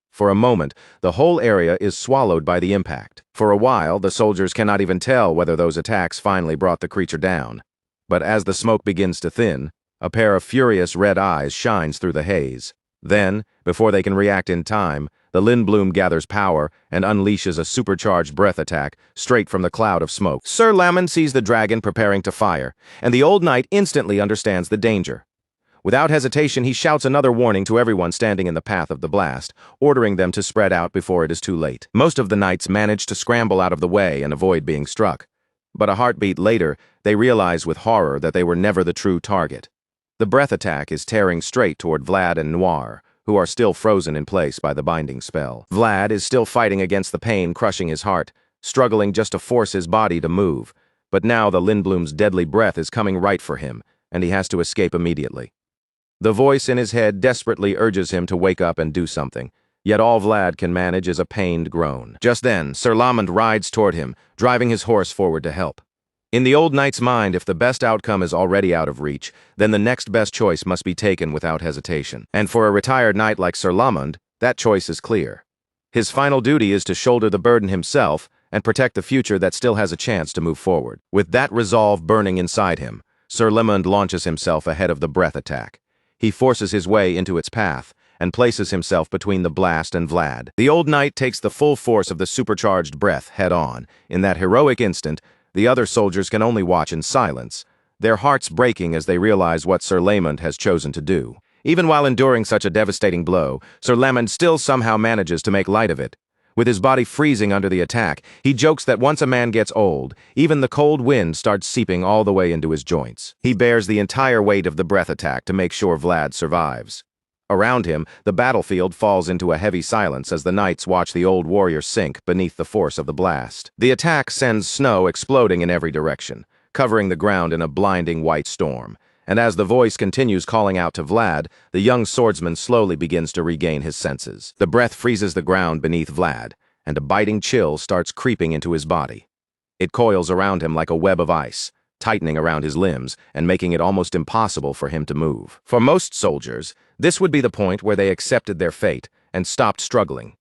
For a moment, the whole area is swallowed by the impact. For a while, the soldiers cannot even tell whether those attacks finally brought the creature down. But as the smoke begins to thin, a pair of furious red eyes shines through the haze. Then, before they can react in time, the Lindblum gathers power and unleashes a supercharged breath attack straight from the cloud of smoke. Sir Lamon sees the dragon preparing to fire, and the old knight instantly understands the danger. Without hesitation, he shouts another warning to everyone standing in the path of the blast, ordering them to spread out before it is too late. Most of the knights manage to scramble out of the way and avoid being struck. But a heartbeat later, they realize with horror that they were never the true target. The breath attack is tearing straight toward Vlad and Noir, who are still frozen in place by the binding spell. Vlad is still fighting against the pain crushing his heart, struggling just to force his body to move. But now the Lindblum's deadly breath is coming right for him, and he has to escape immediately. The voice in his head desperately urges him to wake up and do something, yet all Vlad can manage is a pained groan. Just then, Sir Lamond rides toward him, driving his horse forward to help. In the old knight's mind, if the best outcome is already out of reach, then the next best choice must be taken without hesitation. And for a retired knight like Sir Lamond, that choice is clear. His final duty is to shoulder the burden himself and protect the future that still has a chance to move forward. With that resolve burning inside him, Sir Lamond launches himself ahead of the breath attack. He forces his way into its path and places himself between the blast and Vlad. The old knight takes the full force of the supercharged breath head-on. In that heroic instant, the other soldiers can only watch in silence, their hearts breaking as they realize what Sir Lamond has chosen to do. Even while enduring such a devastating blow, Sir Lamond still somehow manages to make light of it. With his body freezing under the attack, he jokes that once a man gets old, even the cold wind starts seeping all the way into his joints. He bears the entire weight of the breath attack to make sure Vlad survives. Around him, the battlefield falls into a heavy silence as the knights watch the old warrior sink beneath the force of the blast. The attack sends snow exploding in every direction, covering the ground in a blinding white storm. And as the voice continues calling out to Vlad, the young swordsman slowly begins to regain his senses. The breath freezes the ground beneath Vlad, and a biting chill starts creeping into his body. It coils around him like a web of ice, tightening around his limbs and making it almost impossible for him to move. For most soldiers, this would be the point where they accepted their fate and stopped struggling.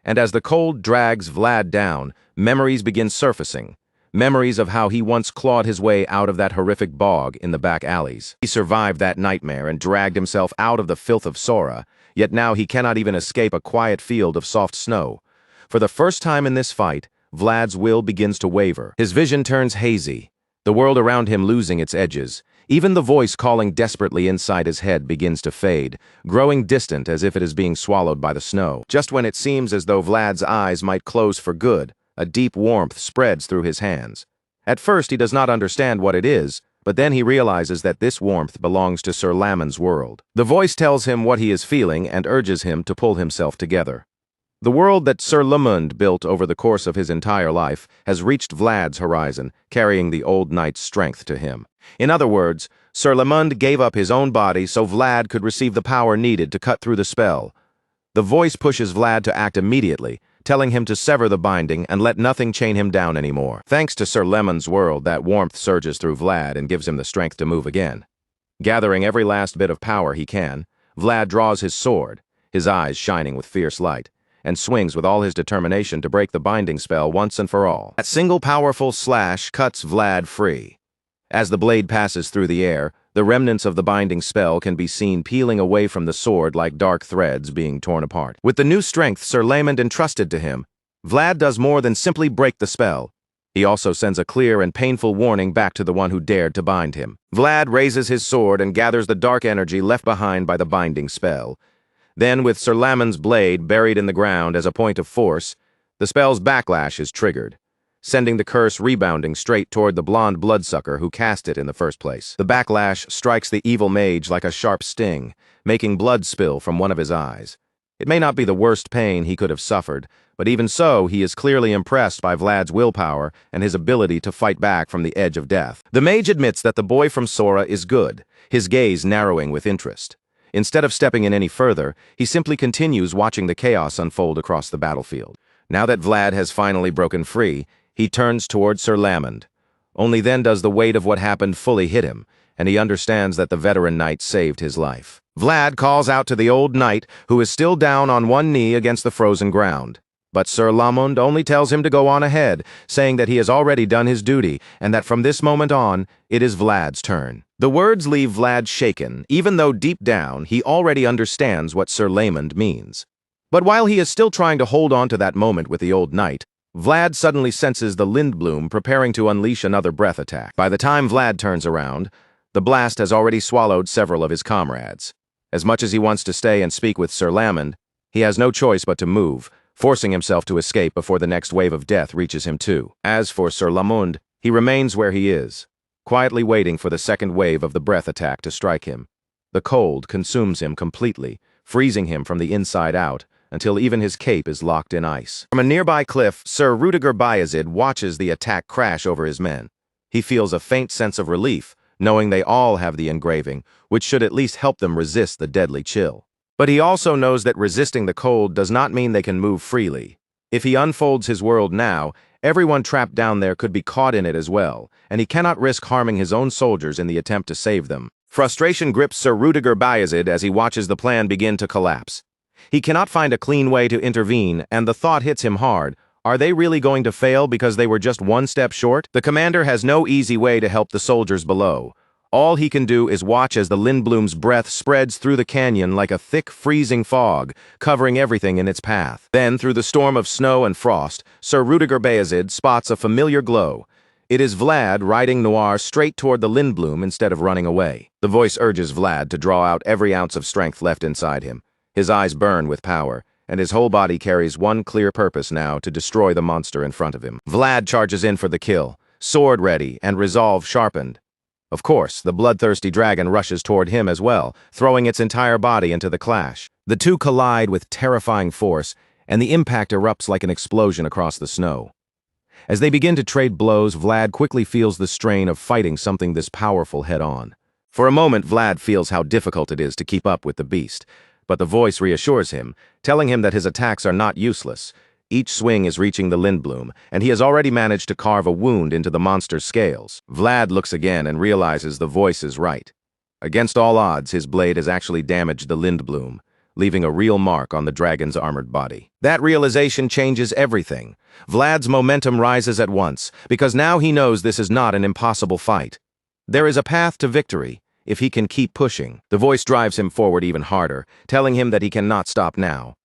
And as the cold drags Vlad down, memories begin surfacing. Memories of how he once clawed his way out of that horrific bog in the back alleys. He survived that nightmare and dragged himself out of the filth of Sora, yet now he cannot even escape a quiet field of soft snow. For the first time in this fight, Vlad's will begins to waver. His vision turns hazy, the world around him losing its edges. Even the voice calling desperately inside his head begins to fade, growing distant as if it is being swallowed by the snow. Just when it seems as though Vlad's eyes might close for good, a deep warmth spreads through his hands. At first, he does not understand what it is, but then he realizes that this warmth belongs to Sir Lamond's world. The voice tells him what he is feeling and urges him to pull himself together. The world that Sir Lamond built over the course of his entire life has reached Vlad's horizon, carrying the old knight's strength to him. In other words, Sir Lamond gave up his own body so Vlad could receive the power needed to cut through the spell. The voice pushes Vlad to act immediately, telling him to sever the binding and let nothing chain him down anymore. Thanks to Sir Lamond's world, that warmth surges through Vlad and gives him the strength to move again. Gathering every last bit of power he can, Vlad draws his sword, his eyes shining with fierce light, and swings with all his determination to break the binding spell once and for all. That single powerful slash cuts Vlad free. As the blade passes through the air, the remnants of the binding spell can be seen peeling away from the sword like dark threads being torn apart. With the new strength Sir Lamond entrusted to him, Vlad does more than simply break the spell. He also sends a clear and painful warning back to the one who dared to bind him. Vlad raises his sword and gathers the dark energy left behind by the binding spell. Then, with Sir Lamond's blade buried in the ground as a point of force, the spell's backlash is triggered. sending the curse rebounding straight toward the blonde bloodsucker who cast it in the first place. The backlash strikes the evil mage like a sharp sting, making blood spill from one of his eyes. It may not be the worst pain he could have suffered, but even so, he is clearly impressed by Vlad's willpower and his ability to fight back from the edge of death. The mage admits that the boy from Sora is good, his gaze narrowing with interest. Instead of stepping in any further, he simply continues watching the chaos unfold across the battlefield. Now that Vlad has finally broken free, he turns toward Sir Lamond. Only then does the weight of what happened fully hit him, and he understands that the veteran knight saved his life. Vlad calls out to the old knight, who is still down on one knee against the frozen ground. But Sir Lamond only tells him to go on ahead, saying that he has already done his duty, and that from this moment on, it is Vlad's turn. The words leave Vlad shaken, even though deep down he already understands what Sir Lamond means. But while he is still trying to hold on to that moment with the old knight, Vlad suddenly senses the Lindblum preparing to unleash another breath attack. By the time Vlad turns around, the blast has already swallowed several of his comrades. As much as he wants to stay and speak with Sir Lamond, he has no choice but to move, forcing himself to escape before the next wave of death reaches him too. As for Sir Lamond, he remains where he is, quietly waiting for the second wave of the breath attack to strike him. The cold consumes him completely, freezing him from the inside out, until even his cape is locked in ice. From a nearby cliff, Sir Rudiger Bayezid watches the attack crash over his men. He feels a faint sense of relief, knowing they all have the engraving, which should at least help them resist the deadly chill. But he also knows that resisting the cold does not mean they can move freely. If he unfolds his world now, everyone trapped down there could be caught in it as well, and he cannot risk harming his own soldiers in the attempt to save them. Frustration grips Sir Rudiger Bayezid as he watches the plan begin to collapse. He cannot find a clean way to intervene, and the thought hits him hard. Are they really going to fail because they were just one step short? The commander has no easy way to help the soldiers below. All he can do is watch as the Lindblum's breath spreads through the canyon like a thick, freezing fog, covering everything in its path. Then, through the storm of snow and frost, Sir Rudiger Bayezid spots a familiar glow. It is Vlad riding Noir straight toward the Lindblum instead of running away. The voice urges Vlad to draw out every ounce of strength left inside him. His eyes burn with power, and his whole body carries one clear purpose now: to destroy the monster in front of him. Vlad charges in for the kill, sword ready and resolve sharpened. Of course, the bloodthirsty dragon rushes toward him as well, throwing its entire body into the clash. The two collide with terrifying force, and the impact erupts like an explosion across the snow. As they begin to trade blows, Vlad quickly feels the strain of fighting something this powerful head-on. For a moment, Vlad feels how difficult it is to keep up with the beast, but the voice reassures him, telling him that his attacks are not useless. Each swing is reaching the Lindblum, and he has already managed to carve a wound into the monster's scales. Vlad looks again and realizes the voice is right. Against all odds, his blade has actually damaged the Lindblum, leaving a real mark on the dragon's armored body. That realization changes everything. Vlad's momentum rises at once, because now he knows this is not an impossible fight. There is a path to victory, if he can keep pushing. The voice drives him forward even harder, telling him that he cannot stop now.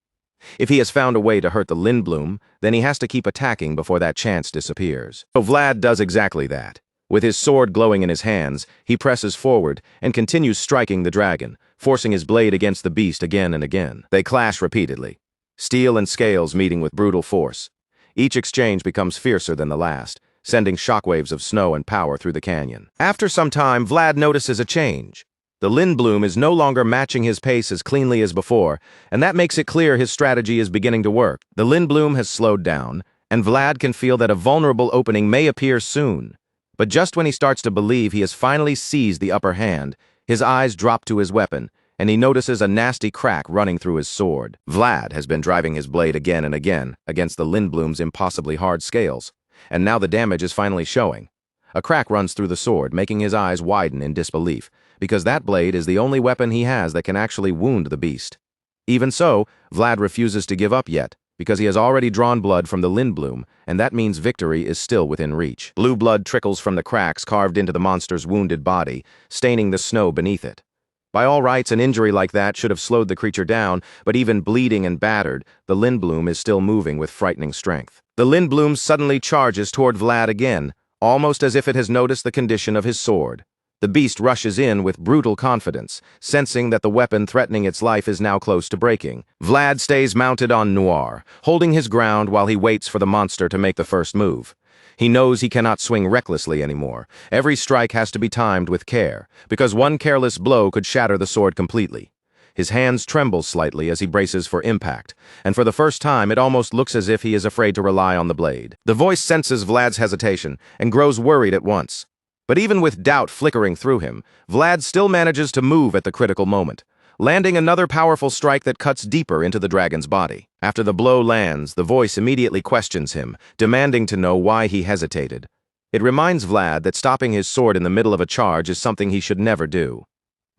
If he has found a way to hurt the Lindblum, then he has to keep attacking before that chance disappears. So Vlad does exactly that. With his sword glowing in his hands, he presses forward and continues striking the dragon, forcing his blade against the beast again and again. They clash repeatedly, steel and scales meeting with brutal force. Each exchange becomes fiercer than the last, sending shockwaves of snow and power through the canyon. After some time, Vlad notices a change. The Lindblum is no longer matching his pace as cleanly as before, and that makes it clear his strategy is beginning to work. The Lindblum has slowed down, and Vlad can feel that a vulnerable opening may appear soon. But just when he starts to believe he has finally seized the upper hand, his eyes drop to his weapon, and he notices a nasty crack running through his sword. Vlad has been driving his blade again and again against the Lindblum's impossibly hard scales, and now the damage is finally showing. A crack runs through the sword, making his eyes widen in disbelief, because that blade is the only weapon he has that can actually wound the beast. Even so, Vlad refuses to give up yet, because he has already drawn blood from the Lindblum, and that means victory is still within reach. Blue blood trickles from the cracks carved into the monster's wounded body, staining the snow beneath it. By all rights, an injury like that should have slowed the creature down, but even bleeding and battered, the Lindblum is still moving with frightening strength. The Lindblum suddenly charges toward Vlad again, almost as if it has noticed the condition of his sword. The beast rushes in with brutal confidence, sensing that the weapon threatening its life is now close to breaking. Vlad stays mounted on Noir, holding his ground while he waits for the monster to make the first move. He knows he cannot swing recklessly anymore. Every strike has to be timed with care, because one careless blow could shatter the sword completely. His hands tremble slightly as he braces for impact, and for the first time it almost looks as if he is afraid to rely on the blade. The voice senses Vlad's hesitation and grows worried at once. But even with doubt flickering through him, Vlad still manages to move at the critical moment, landing another powerful strike that cuts deeper into the dragon's body. After the blow lands, the voice immediately questions him, demanding to know why he hesitated. It reminds Vlad that stopping his sword in the middle of a charge is something he should never do.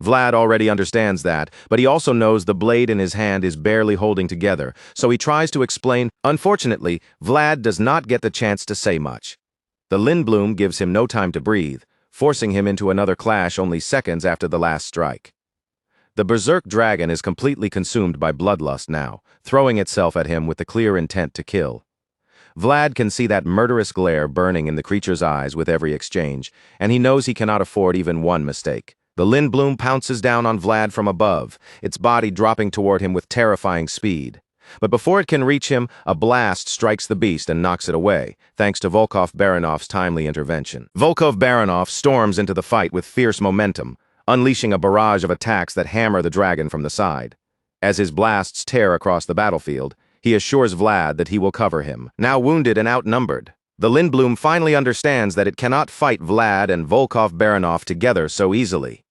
Vlad already understands that, but he also knows the blade in his hand is barely holding together, so he tries to explain. Unfortunately, Vlad does not get the chance to say much. The Lindblum gives him no time to breathe, forcing him into another clash only seconds after the last strike. The berserk dragon is completely consumed by bloodlust now, throwing itself at him with the clear intent to kill. Vlad can see that murderous glare burning in the creature's eyes with every exchange, and he knows he cannot afford even one mistake. The Lindblum pounces down on Vlad from above, its body dropping toward him with terrifying speed. But before it can reach him, a blast strikes the beast and knocks it away, thanks to Volkov-Baranov's timely intervention. Volkov-Baranov storms into the fight with fierce momentum, unleashing a barrage of attacks that hammer the dragon from the side. As his blasts tear across the battlefield, he assures Vlad that he will cover him. Now wounded and outnumbered, the Lindblum finally understands that it cannot fight Vlad and Volkov-Baranov together so easily.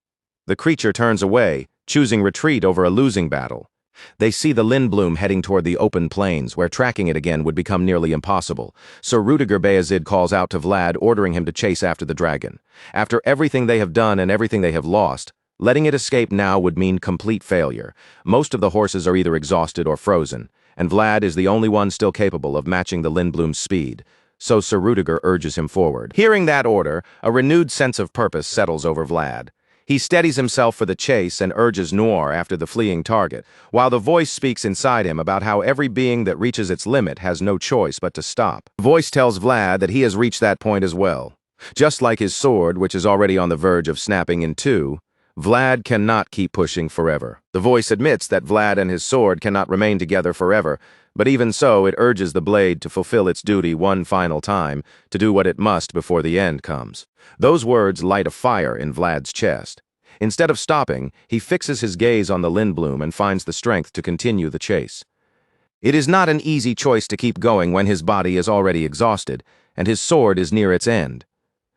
The creature turns away, choosing retreat over a losing battle. They see the Lindblum heading toward the open plains, where tracking it again would become nearly impossible. So Rudiger Bayezid calls out to Vlad, ordering him to chase after the dragon. After everything they have done and everything they have lost, letting it escape now would mean complete failure. Most of the horses are either exhausted or frozen, and Vlad is the only one still capable of matching the Lindblum's speed. So Sir Rudiger urges him forward. Hearing that order, a renewed sense of purpose settles over Vlad. He steadies himself for the chase and urges Noir after the fleeing target, while the voice speaks inside him about how every being that reaches its limit has no choice but to stop. The voice tells Vlad that he has reached that point as well. Just like his sword, which is already on the verge of snapping in two, Vlad cannot keep pushing forever. The voice admits that Vlad and his sword cannot remain together forever, but even so, it urges the blade to fulfill its duty one final time, to do what it must before the end comes. Those words light a fire in Vlad's chest. Instead of stopping, he fixes his gaze on the Lindblum and finds the strength to continue the chase. It is not an easy choice to keep going when his body is already exhausted, and his sword is near its end.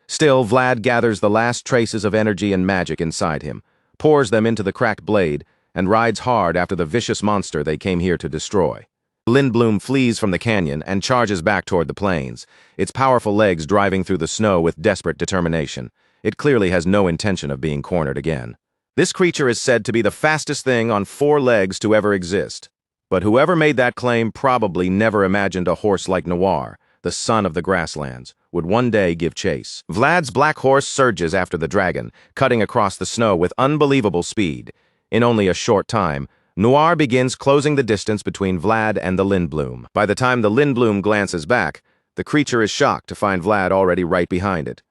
Still, Vlad gathers the last traces of energy and magic inside him, pours them into the cracked blade, and rides hard after the vicious monster they came here to destroy. Lindblum flees from the canyon and charges back toward the plains, its powerful legs driving through the snow with desperate determination. It clearly has no intention of being cornered again. This creature is said to be the fastest thing on 4 legs to ever exist. But whoever made that claim probably never imagined a horse like Noir, the son of the grasslands, would one day give chase. Vlad's black horse surges after the dragon, cutting across the snow with unbelievable speed. In only a short time, Noir begins closing the distance between Vlad and the Lindblum. By the time the Lindblum glances back, the creature is shocked to find Vlad already right behind it.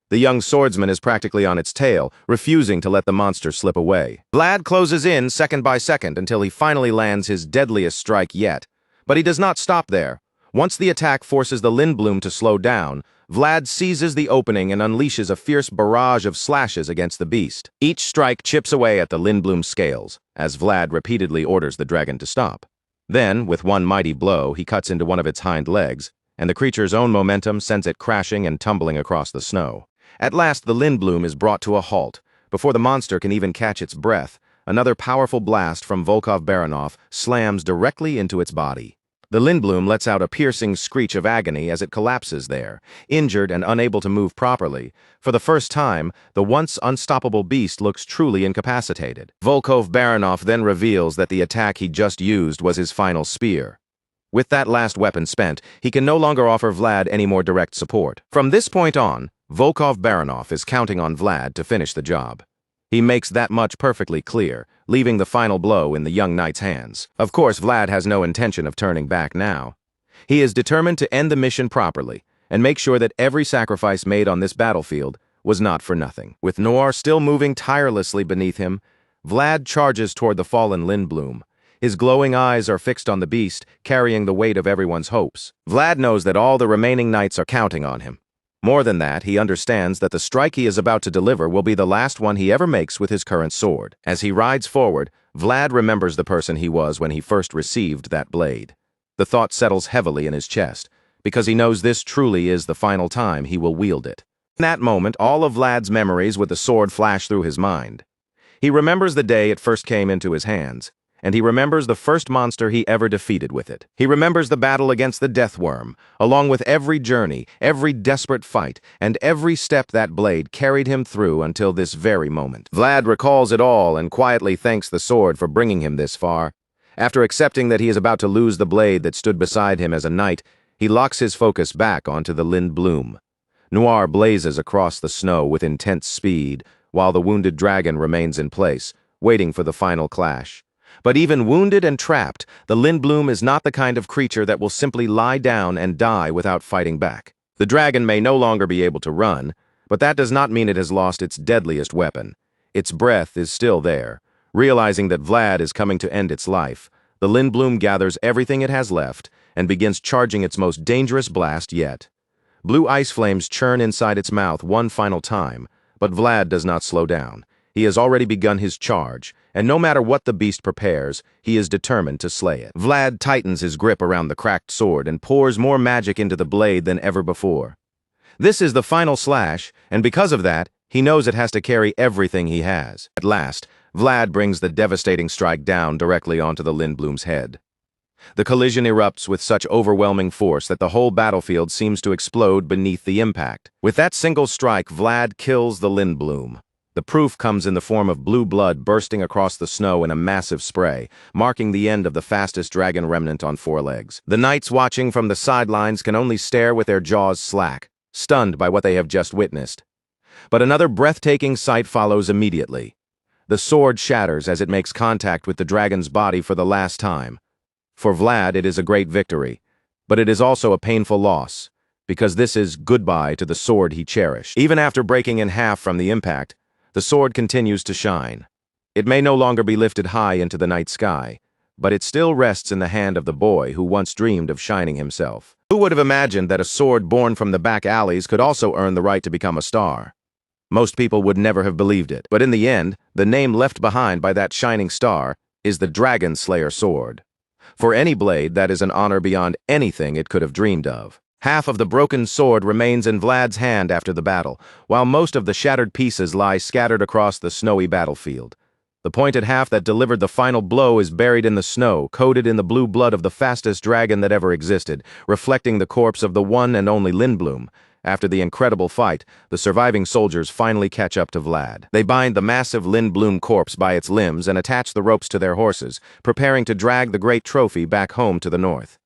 The young swordsman is practically on its tail, refusing to let the monster slip away. Vlad closes in second by second until he finally lands his deadliest strike yet. But he does not stop there. Once the attack forces the Lindblum to slow down, Vlad seizes the opening and unleashes a fierce barrage of slashes against the beast. Each strike chips away at the Lindblum's scales, as Vlad repeatedly orders the dragon to stop. Then, with one mighty blow, he cuts into one of its hind legs, and the creature's own momentum sends it crashing and tumbling across the snow. At last, the Lindblum is brought to a halt. Before the monster can even catch its breath, another powerful blast from Volkov-Baranov slams directly into its body. The Lindblum lets out a piercing screech of agony as it collapses there, injured and unable to move properly. For the first time, the once unstoppable beast looks truly incapacitated. Volkov-Baranov then reveals that the attack he just used was his final spear. With that last weapon spent, he can no longer offer Vlad any more direct support. From this point on, Volkov-Baranov is counting on Vlad to finish the job. He makes that much perfectly clear, leaving the final blow in the young knight's hands. Of course, Vlad has no intention of turning back now. He is determined to end the mission properly and make sure that every sacrifice made on this battlefield was not for nothing. With Noir still moving tirelessly beneath him, Vlad charges toward the fallen Lindblum, His glowing eyes are fixed on the beast, carrying the weight of everyone's hopes. Vlad knows that all the remaining knights are counting on him. More than that, he understands that the strike he is about to deliver will be the last one he ever makes with his current sword. As he rides forward, Vlad remembers the person he was when he first received that blade. The thought settles heavily in his chest, because he knows this truly is the final time he will wield it. In that moment, all of Vlad's memories with the sword flash through his mind. He remembers the day it first came into his hands, and he remembers the first monster he ever defeated with it. He remembers the battle against the Death Worm, along with every journey, every desperate fight, and every step that blade carried him through until this very moment. Vlad recalls it all and quietly thanks the sword for bringing him this far. After accepting that he is about to lose the blade that stood beside him as a knight, he locks his focus back onto the Lind Bloom. Noir blazes across the snow with intense speed, while the wounded dragon remains in place, waiting for the final clash. But even wounded and trapped, the Lindbloom is not the kind of creature that will simply lie down and die without fighting back. The dragon may no longer be able to run, but that does not mean it has lost its deadliest weapon. Its breath is still there. Realizing that Vlad is coming to end its life, the Lindbloom gathers everything it has left and begins charging its most dangerous blast yet. Blue ice flames churn inside its mouth one final time, but Vlad does not slow down. He has already begun his charge, and no matter what the beast prepares, he is determined to slay it. Vlad tightens his grip around the cracked sword and pours more magic into the blade than ever before. This is the final slash, and because of that, he knows it has to carry everything he has. At last, Vlad brings the devastating strike down directly onto the Lindbloom's head. The collision erupts with such overwhelming force that the whole battlefield seems to explode beneath the impact. With that single strike, Vlad kills the Lindbloom. The proof comes in the form of blue blood bursting across the snow in a massive spray, marking the end of the fastest dragon remnant on four legs. The knights watching from the sidelines can only stare with their jaws slack, stunned by what they have just witnessed. But another breathtaking sight follows immediately. The sword shatters as it makes contact with the dragon's body for the last time. For Vlad, it is a great victory, but it is also a painful loss, because this is goodbye to the sword he cherished. Even after breaking in half from the impact, the sword continues to shine. It may no longer be lifted high into the night sky, but it still rests in the hand of the boy who once dreamed of shining himself. Who would have imagined that a sword born from the back alleys could also earn the right to become a star? Most people would never have believed it, but in the end, the name left behind by that shining star is the Dragon Slayer sword. For any blade, that is an honor beyond anything it could have dreamed of. Half of the broken sword remains in Vlad's hand after the battle, while most of the shattered pieces lie scattered across the snowy battlefield. The pointed half that delivered the final blow is buried in the snow, coated in the blue blood of the fastest dragon that ever existed, reflecting the corpse of the one and only Lindbloom. After the incredible fight, the surviving soldiers finally catch up to Vlad. They bind the massive Lindbloom corpse by its limbs and attach the ropes to their horses, preparing to drag the great trophy back home to the north.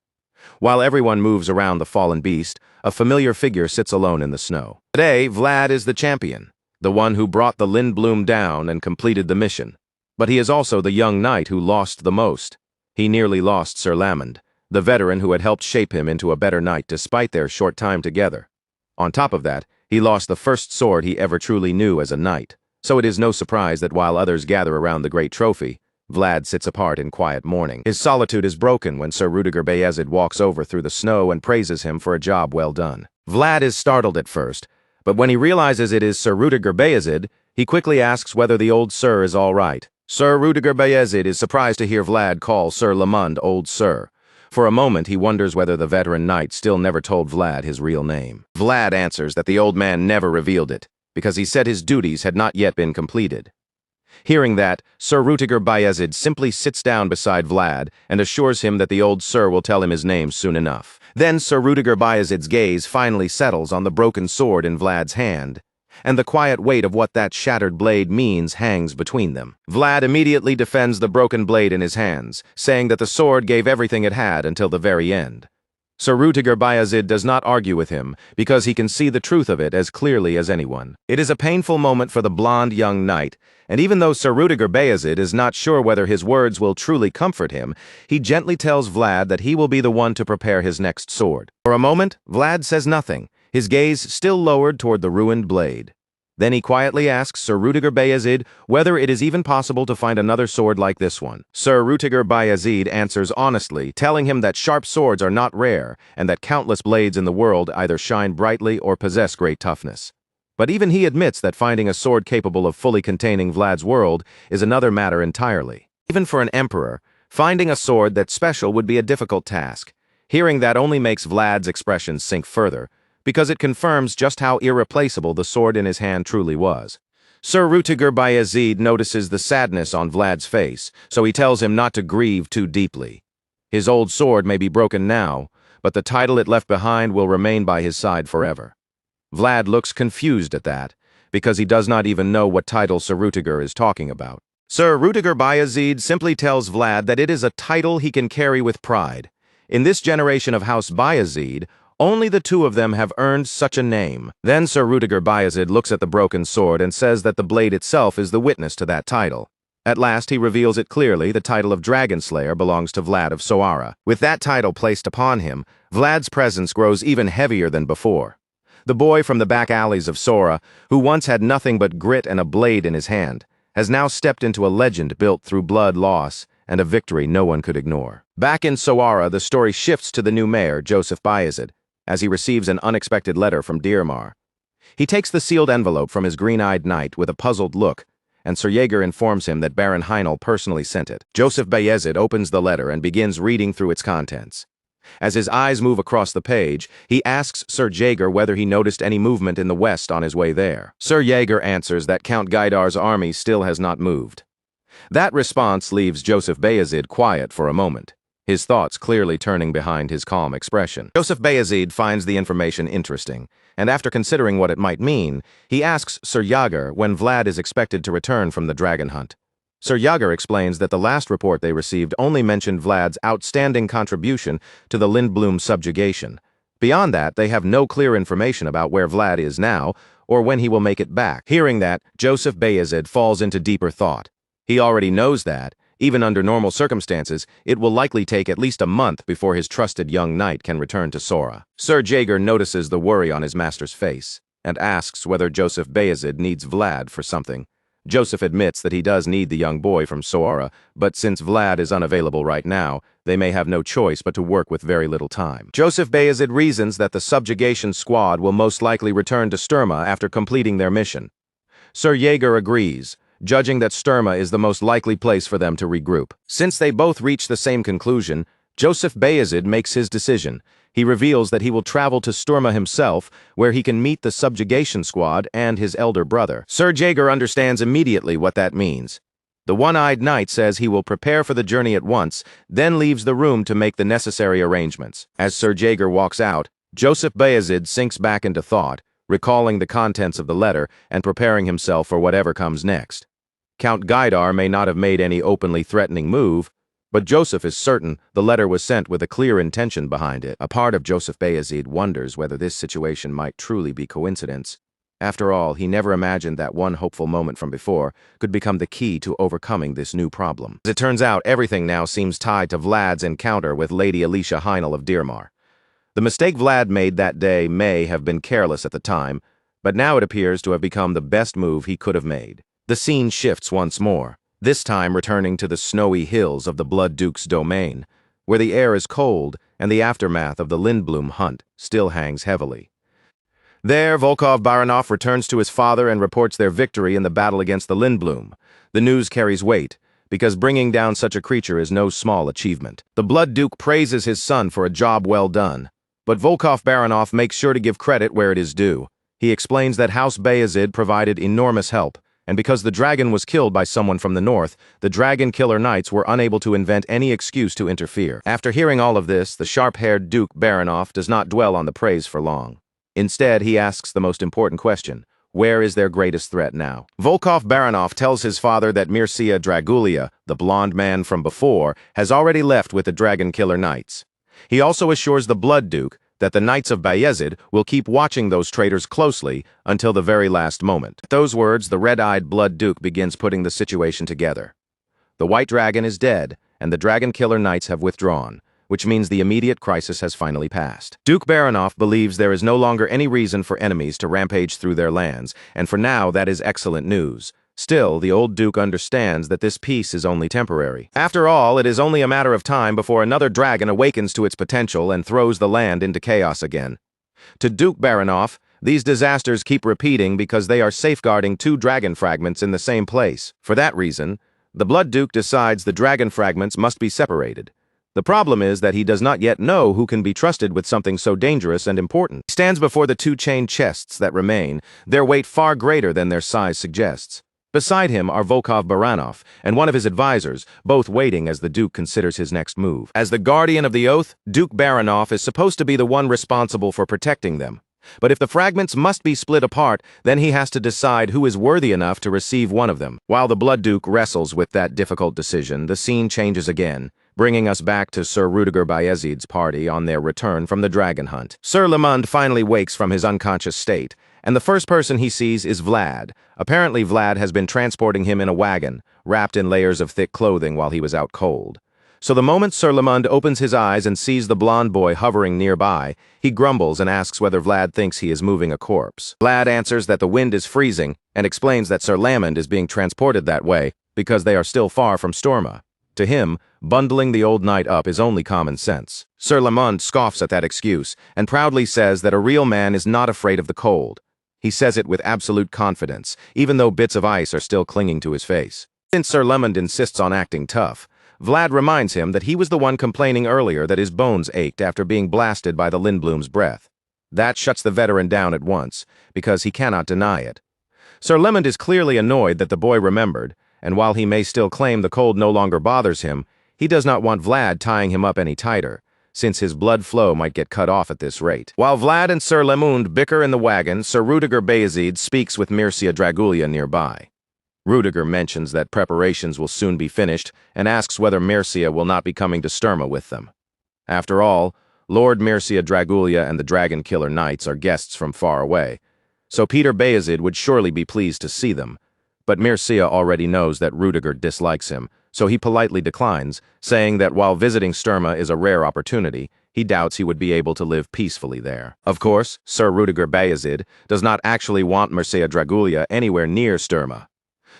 While everyone moves around the fallen beast, a familiar figure sits alone in the snow. Today, Vlad is the champion, the one who brought the Lindbloom down and completed the mission. But he is also the young knight who lost the most. He nearly lost Sir Lamond, the veteran who had helped shape him into a better knight despite their short time together. On top of that, he lost the first sword he ever truly knew as a knight. So it is no surprise that while others gather around the great trophy, Vlad sits apart in quiet mourning. His solitude is broken when Sir Rudiger Bayezid walks over through the snow and praises him for a job well done. Vlad is startled at first, but when he realizes it is Sir Rudiger Bayezid, he quickly asks whether the old sir is all right. Sir Rudiger Bayezid is surprised to hear Vlad call Sir Lamond old sir. For a moment, he wonders whether the veteran knight still never told Vlad his real name. Vlad answers that the old man never revealed it, because he said his duties had not yet been completed. Hearing that, Sir Rudiger Bayezid simply sits down beside Vlad and assures him that the old sir will tell him his name soon enough. Then Sir Rudiger Bayezid's gaze finally settles on the broken sword in Vlad's hand, and the quiet weight of what that shattered blade means hangs between them. Vlad immediately defends the broken blade in his hands, saying that the sword gave everything it had until the very end. Sir Rudiger Bayezid does not argue with him, because he can see the truth of it as clearly as anyone. It is a painful moment for the blonde young knight, and even though Sir Rudiger Bayezid is not sure whether his words will truly comfort him, he gently tells Vlad that he will be the one to prepare his next sword. For a moment, Vlad says nothing, his gaze still lowered toward the ruined blade. Then he quietly asks Sir Rudiger Bayezid whether it is even possible to find another sword like this one. Sir Rudiger Bayezid answers honestly, telling him that sharp swords are not rare and that countless blades in the world either shine brightly or possess great toughness. But even he admits that finding a sword capable of fully containing Vlad's world is another matter entirely. Even for an emperor, finding a sword that's special would be a difficult task. Hearing that only makes Vlad's expressions sink further, because it confirms just how irreplaceable the sword in his hand truly was. Sir Rudiger Bayezid notices the sadness on Vlad's face, so he tells him not to grieve too deeply. His old sword may be broken now, but the title it left behind will remain by his side forever. Vlad looks confused at that, because he does not even know what title Sir Rudiger is talking about. Sir Rudiger Bayezid simply tells Vlad that it is a title he can carry with pride. In this generation of House Bayezid, only the two of them have earned such a name. Then Sir Rudiger Bayezid looks at the broken sword and says that the blade itself is the witness to that title. At last he reveals it clearly: the title of Dragon Slayer belongs to Vlad of Soara. With that title placed upon him, Vlad's presence grows even heavier than before. The boy from the back alleys of Sora, who once had nothing but grit and a blade in his hand, has now stepped into a legend built through blood loss and a victory no one could ignore. Back in Soara, the story shifts to the new mayor, Joseph Bayezid, as he receives an unexpected letter from Dirmar. He takes the sealed envelope from his green-eyed knight with a puzzled look, and Sir Jaeger informs him that Baron Heinel personally sent it. Joseph Bayezid opens the letter and begins reading through its contents. As his eyes move across the page, he asks Sir Jaeger whether he noticed any movement in the west on his way there. Sir Jaeger answers that Count Gaidar's army still has not moved. That response leaves Joseph Bayezid quiet for a moment, his thoughts clearly turning behind his calm expression. Joseph Bayezid finds the information interesting, and after considering what it might mean, he asks Sir Jaeger when Vlad is expected to return from the dragon hunt. Sir Jaeger explains that the last report they received only mentioned Vlad's outstanding contribution to the Lindblum subjugation. Beyond that, they have no clear information about where Vlad is now or when he will make it back. Hearing that, Joseph Bayezid falls into deeper thought. He already knows that, even under normal circumstances, it will likely take at least a month before his trusted young knight can return to Sora. Sir Jaeger notices the worry on his master's face and asks whether Joseph Bayezid needs Vlad for something. Joseph admits that he does need the young boy from Sora, but since Vlad is unavailable right now, they may have no choice but to work with very little time. Joseph Bayezid reasons that the subjugation squad will most likely return to Sturma after completing their mission. Sir Jaeger agrees, judging that Sturma is the most likely place for them to regroup. Since they both reach the same conclusion, Joseph Bayezid makes his decision. He reveals that he will travel to Sturma himself, where he can meet the subjugation squad and his elder brother. Sir Jaeger understands immediately what that means. The one-eyed knight says he will prepare for the journey at once, then leaves the room to make the necessary arrangements. As Sir Jaeger walks out, Joseph Bayezid sinks back into thought, recalling the contents of the letter and preparing himself for whatever comes next. Count Gaidar may not have made any openly threatening move, but Joseph is certain the letter was sent with a clear intention behind it. A part of Joseph Bayezid wonders whether this situation might truly be coincidence. After all, he never imagined that one hopeful moment from before could become the key to overcoming this new problem. As it turns out, everything now seems tied to Vlad's encounter with Lady Alicia Heinel of Dirmar. The mistake Vlad made that day may have been careless at the time, but now it appears to have become the best move he could have made. The scene shifts once more, this time returning to the snowy hills of the Blood Duke's domain, where the air is cold and the aftermath of the Lindblum hunt still hangs heavily. There, Volkov Baranov returns to his father and reports their victory in the battle against the Lindblum. The news carries weight, because bringing down such a creature is no small achievement. The Blood Duke praises his son for a job well done, but Volkov Baranov makes sure to give credit where it is due. He explains that House Bayezid provided enormous help, and because the dragon was killed by someone from the north, the Dragon Killer Knights were unable to invent any excuse to interfere. After hearing all of this, the sharp-haired Duke Baranov does not dwell on the praise for long. Instead, he asks the most important question: where is their greatest threat now? Volkov Baranov tells his father that Mircea Dragulia, the blonde man from before, has already left with the Dragon Killer Knights. He also assures the Blood Duke that the Knights of Bayezid will keep watching those traitors closely until the very last moment. With those words, the red-eyed Blood Duke begins putting the situation together. The White Dragon is dead, and the Dragon Killer Knights have withdrawn, which means the immediate crisis has finally passed. Duke Baranov believes there is no longer any reason for enemies to rampage through their lands, and for now that is excellent news. Still, the old Duke understands that this peace is only temporary. After all, it is only a matter of time before another dragon awakens to its potential and throws the land into chaos again. To Duke Baranov, these disasters keep repeating because they are safeguarding two dragon fragments in the same place. For that reason, the Blood Duke decides the dragon fragments must be separated. The problem is that he does not yet know who can be trusted with something so dangerous and important. He stands before the two chained chests that remain, their weight far greater than their size suggests. Beside him are Volkov Baranov and one of his advisors, both waiting as the Duke considers his next move. As the guardian of the oath, Duke Baranov is supposed to be the one responsible for protecting them. But if the fragments must be split apart, then he has to decide who is worthy enough to receive one of them. While the Blood Duke wrestles with that difficult decision, the scene changes again, bringing us back to Sir Rudiger Bayezid's party on their return from the dragon hunt. Sir Lamond finally wakes from his unconscious state, and the first person he sees is Vlad. Apparently Vlad has been transporting him in a wagon, wrapped in layers of thick clothing while he was out cold. So the moment Sir Lamond opens his eyes and sees the blonde boy hovering nearby, he grumbles and asks whether Vlad thinks he is moving a corpse. Vlad answers that the wind is freezing and explains that Sir Lamond is being transported that way because they are still far from Storma. To him, bundling the old knight up is only common sense. Sir Lamond scoffs at that excuse and proudly says that a real man is not afraid of the cold. He says it with absolute confidence, even though bits of ice are still clinging to his face. Since Sir Lamond insists on acting tough, Vlad reminds him that he was the one complaining earlier that his bones ached after being blasted by the Lindblom's breath. That shuts the veteran down at once, because he cannot deny it. Sir Lamond is clearly annoyed that the boy remembered, and while he may still claim the cold no longer bothers him, he does not want Vlad tying him up any tighter, since his blood flow might get cut off at this rate. While Vlad and Sir Lamond bicker in the wagon, Sir Rudiger Bayezid speaks with Mircea Dragulia nearby. Rudiger mentions that preparations will soon be finished and asks whether Mircea will not be coming to Sturma with them. After all, Lord Mircea Dragulia and the Dragon Killer Knights are guests from far away, so Peter Bayezid would surely be pleased to see them. But Mircea already knows that Rudiger dislikes him, so he politely declines, saying that while visiting Sturma is a rare opportunity, he doubts he would be able to live peacefully there. Of course, Sir Rudiger Bayezid does not actually want Mircea Dragulia anywhere near Sturma.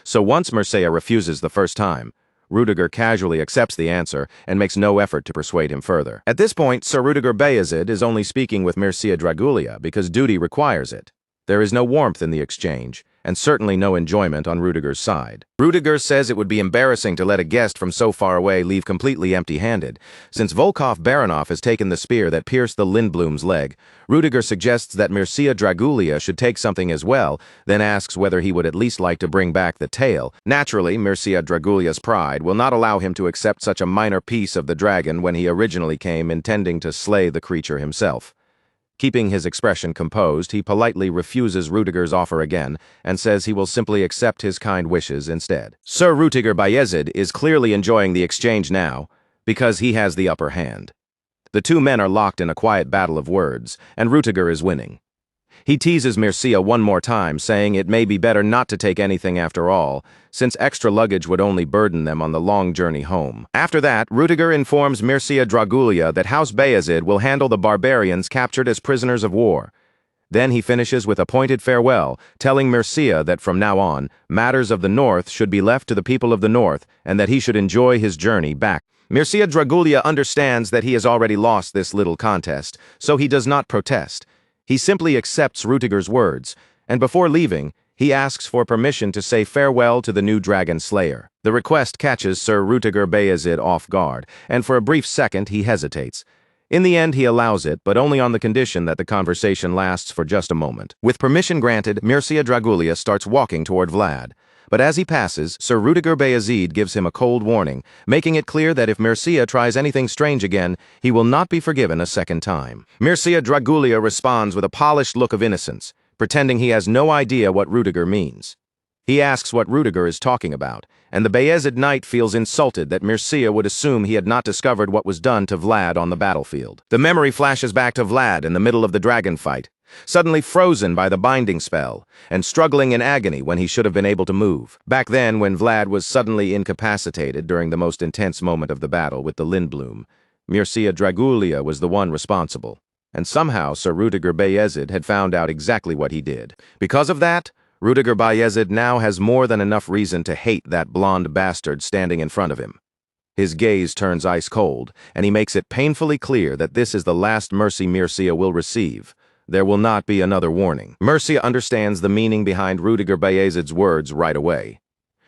So once Mircea refuses the first time, Rudiger casually accepts the answer and makes no effort to persuade him further. At this point, Sir Rudiger Bayezid is only speaking with Mircea Dragulia because duty requires it. There is no warmth in the exchange, and certainly no enjoyment on Rudiger's side. Rudiger says it would be embarrassing to let a guest from so far away leave completely empty-handed. Since Volkov Baranov has taken the spear that pierced the Lindblom's leg, Rudiger suggests that Mircea Dragulia should take something as well, then asks whether he would at least like to bring back the tail. Naturally, Mircea Dragulia's pride will not allow him to accept such a minor piece of the dragon when he originally came intending to slay the creature himself. Keeping his expression composed, he politely refuses Rudiger's offer again and says he will simply accept his kind wishes instead. Sir Rudiger Bayezid is clearly enjoying the exchange now because he has the upper hand. The two men are locked in a quiet battle of words, and Rudiger is winning. He teases Mircea one more time, saying it may be better not to take anything after all, since extra luggage would only burden them on the long journey home. After that, Rudiger informs Mircea Dragulia that House Bayezid will handle the barbarians captured as prisoners of war. Then he finishes with a pointed farewell, telling Mircea that from now on, matters of the North should be left to the people of the North, and that he should enjoy his journey back. Mircea Dragulia understands that he has already lost this little contest, so he does not protest. He simply accepts Rudiger's words, and before leaving, he asks for permission to say farewell to the new dragon slayer. The request catches Sir Rudiger Bayezid off guard, and for a brief second he hesitates. In the end, he allows it, but only on the condition that the conversation lasts for just a moment. With permission granted, Mircea Dragulia starts walking toward Vlad. But as he passes, Sir Rudiger Bayezid gives him a cold warning, making it clear that if Mircea tries anything strange again, he will not be forgiven a second time. Mircea Dragulia responds with a polished look of innocence, pretending he has no idea what Rudiger means. He asks what Rudiger is talking about, and the Bayezid knight feels insulted that Mircea would assume he had not discovered what was done to Vlad on the battlefield. The memory flashes back to Vlad in the middle of the dragon fight, suddenly frozen by the binding spell, and struggling in agony when he should have been able to move. Back then, when Vlad was suddenly incapacitated during the most intense moment of the battle with the Lindblom, Mircea Dragulia was the one responsible. And somehow Sir Rudiger Bayezid had found out exactly what he did. Because of that, Rudiger Bayezid now has more than enough reason to hate that blonde bastard standing in front of him. His gaze turns ice cold, and he makes it painfully clear that this is the last mercy Mircea will receive. There will not be another warning. Mircea understands the meaning behind Rudiger Bayezid's words right away.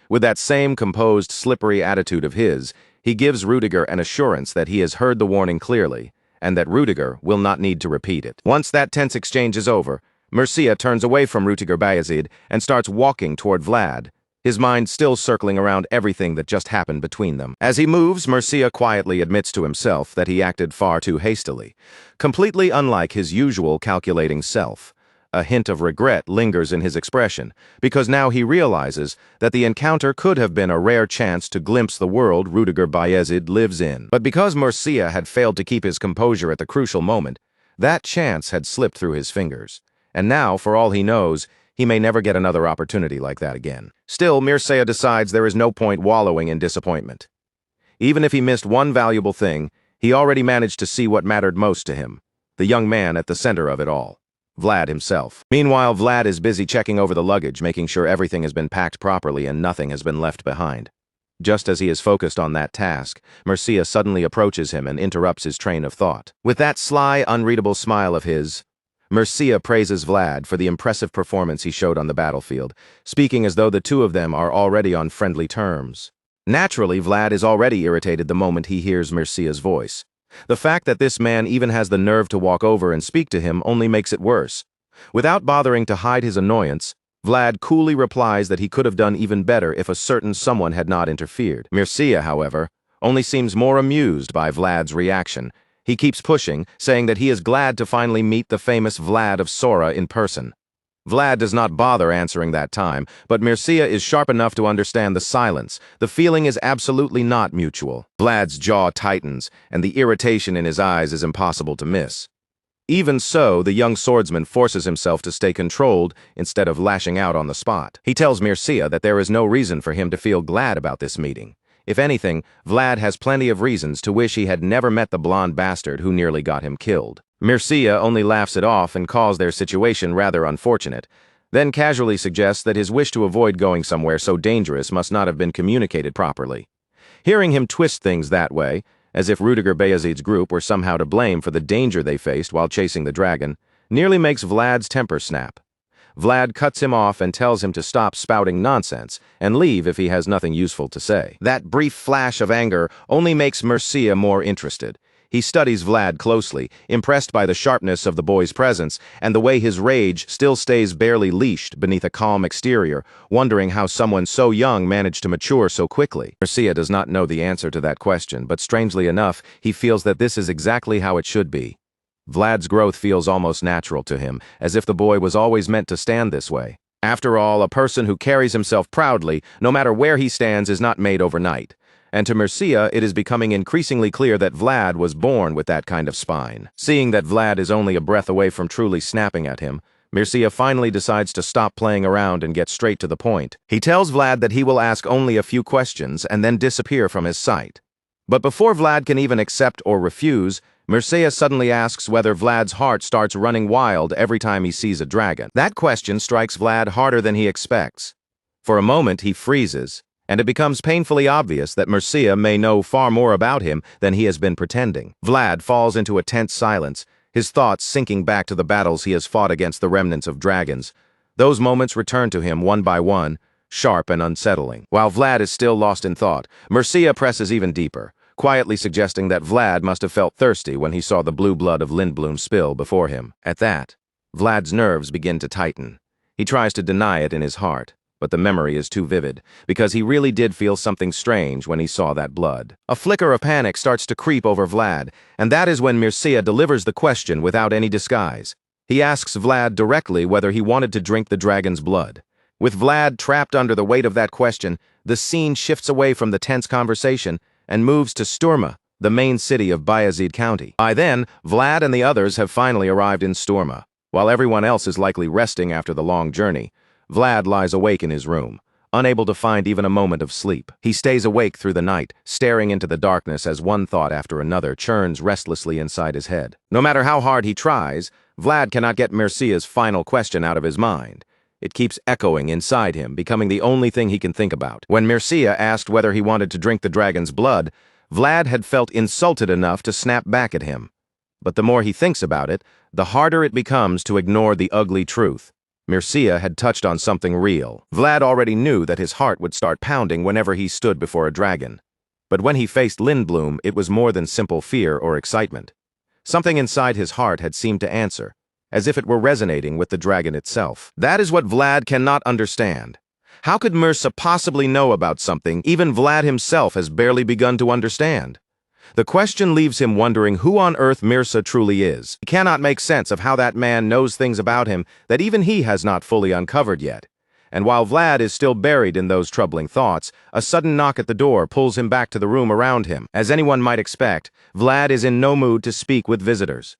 With that same composed, slippery attitude of his, he gives Rudiger an assurance that he has heard the warning clearly, and that Rudiger will not need to repeat it. Once that tense exchange is over, Mircea turns away from Rudiger Bayezid and starts walking toward Vlad, his mind still circling around everything that just happened between them. As he moves, Mircea quietly admits to himself that he acted far too hastily, completely unlike his usual calculating self. A hint of regret lingers in his expression, because now he realizes that the encounter could have been a rare chance to glimpse the world Rudiger Bayezid lives in. But because Mircea had failed to keep his composure at the crucial moment, that chance had slipped through his fingers. And now, for all he knows, he may never get another opportunity like that again. Still, Mircea decides there is no point wallowing in disappointment. Even if he missed one valuable thing, he already managed to see what mattered most to him, the young man at the center of it all. Vlad himself. Meanwhile, Vlad is busy checking over the luggage, making sure everything has been packed properly and nothing has been left behind. Just as he is focused on that task, Mircea suddenly approaches him and interrupts his train of thought. With that sly, unreadable smile of his, Mircea praises Vlad for the impressive performance he showed on the battlefield, speaking as though the two of them are already on friendly terms. Naturally, Vlad is already irritated the moment he hears Mircea's voice. The fact that this man even has the nerve to walk over and speak to him only makes it worse. Without bothering to hide his annoyance, Vlad coolly replies that he could have done even better if a certain someone had not interfered. Mircea, however, only seems more amused by Vlad's reaction. He keeps pushing, saying that he is glad to finally meet the famous Vlad of Sora in person. Vlad does not bother answering that time, but Mircea is sharp enough to understand the silence. The feeling is absolutely not mutual. Vlad's jaw tightens, and the irritation in his eyes is impossible to miss. Even so, the young swordsman forces himself to stay controlled instead of lashing out on the spot. He tells Mircea that there is no reason for him to feel glad about this meeting. If anything, Vlad has plenty of reasons to wish he had never met the blonde bastard who nearly got him killed. Mircea only laughs it off and calls their situation rather unfortunate, then casually suggests that his wish to avoid going somewhere so dangerous must not have been communicated properly. Hearing him twist things that way, as if Rudiger Bayezid's group were somehow to blame for the danger they faced while chasing the dragon, nearly makes Vlad's temper snap. Vlad cuts him off and tells him to stop spouting nonsense and leave if he has nothing useful to say. That brief flash of anger only makes Mircea more interested. He studies Vlad closely, impressed by the sharpness of the boy's presence and the way his rage still stays barely leashed beneath a calm exterior, wondering how someone so young managed to mature so quickly. Mircea does not know the answer to that question, but strangely enough, he feels that this is exactly how it should be. Vlad's growth feels almost natural to him, as if the boy was always meant to stand this way. After all, a person who carries himself proudly, no matter where he stands, is not made overnight. And to Mircea, it is becoming increasingly clear that Vlad was born with that kind of spine. Seeing that Vlad is only a breath away from truly snapping at him, Mircea finally decides to stop playing around and get straight to the point. He tells Vlad that he will ask only a few questions and then disappear from his sight. But before Vlad can even accept or refuse, Mircea suddenly asks whether Vlad's heart starts running wild every time he sees a dragon. That question strikes Vlad harder than he expects. For a moment, he freezes, and it becomes painfully obvious that Mircea may know far more about him than he has been pretending. Vlad falls into a tense silence, his thoughts sinking back to the battles he has fought against the remnants of dragons. Those moments return to him one by one, sharp and unsettling. While Vlad is still lost in thought, Mircea presses even deeper, quietly suggesting that Vlad must have felt thirsty when he saw the blue blood of Lindblom spill before him. At that, Vlad's nerves begin to tighten. He tries to deny it in his heart, but the memory is too vivid, because he really did feel something strange when he saw that blood. A flicker of panic starts to creep over Vlad, and that is when Mircea delivers the question without any disguise. He asks Vlad directly whether he wanted to drink the dragon's blood. With Vlad trapped under the weight of that question, the scene shifts away from the tense conversation and moves to Sturma, the main city of Bayezid County. By then, Vlad and the others have finally arrived in Sturma. While everyone else is likely resting after the long journey, Vlad lies awake in his room, unable to find even a moment of sleep. He stays awake through the night, staring into the darkness as one thought after another churns restlessly inside his head. No matter how hard he tries, Vlad cannot get Mircea's final question out of his mind. It keeps echoing inside him, becoming the only thing he can think about. When Mircea asked whether he wanted to drink the dragon's blood, Vlad had felt insulted enough to snap back at him. But the more he thinks about it, the harder it becomes to ignore the ugly truth. Mircea had touched on something real. Vlad already knew that his heart would start pounding whenever he stood before a dragon. But when he faced Lindblom, it was more than simple fear or excitement. Something inside his heart had seemed to answer, as if it were resonating with the dragon itself. That is what Vlad cannot understand. How could Mircea possibly know about something even Vlad himself has barely begun to understand? The question leaves him wondering who on earth Mircea truly is. He cannot make sense of how that man knows things about him that even he has not fully uncovered yet. And while Vlad is still buried in those troubling thoughts, a sudden knock at the door pulls him back to the room around him. As anyone might expect, Vlad is in no mood to speak with visitors.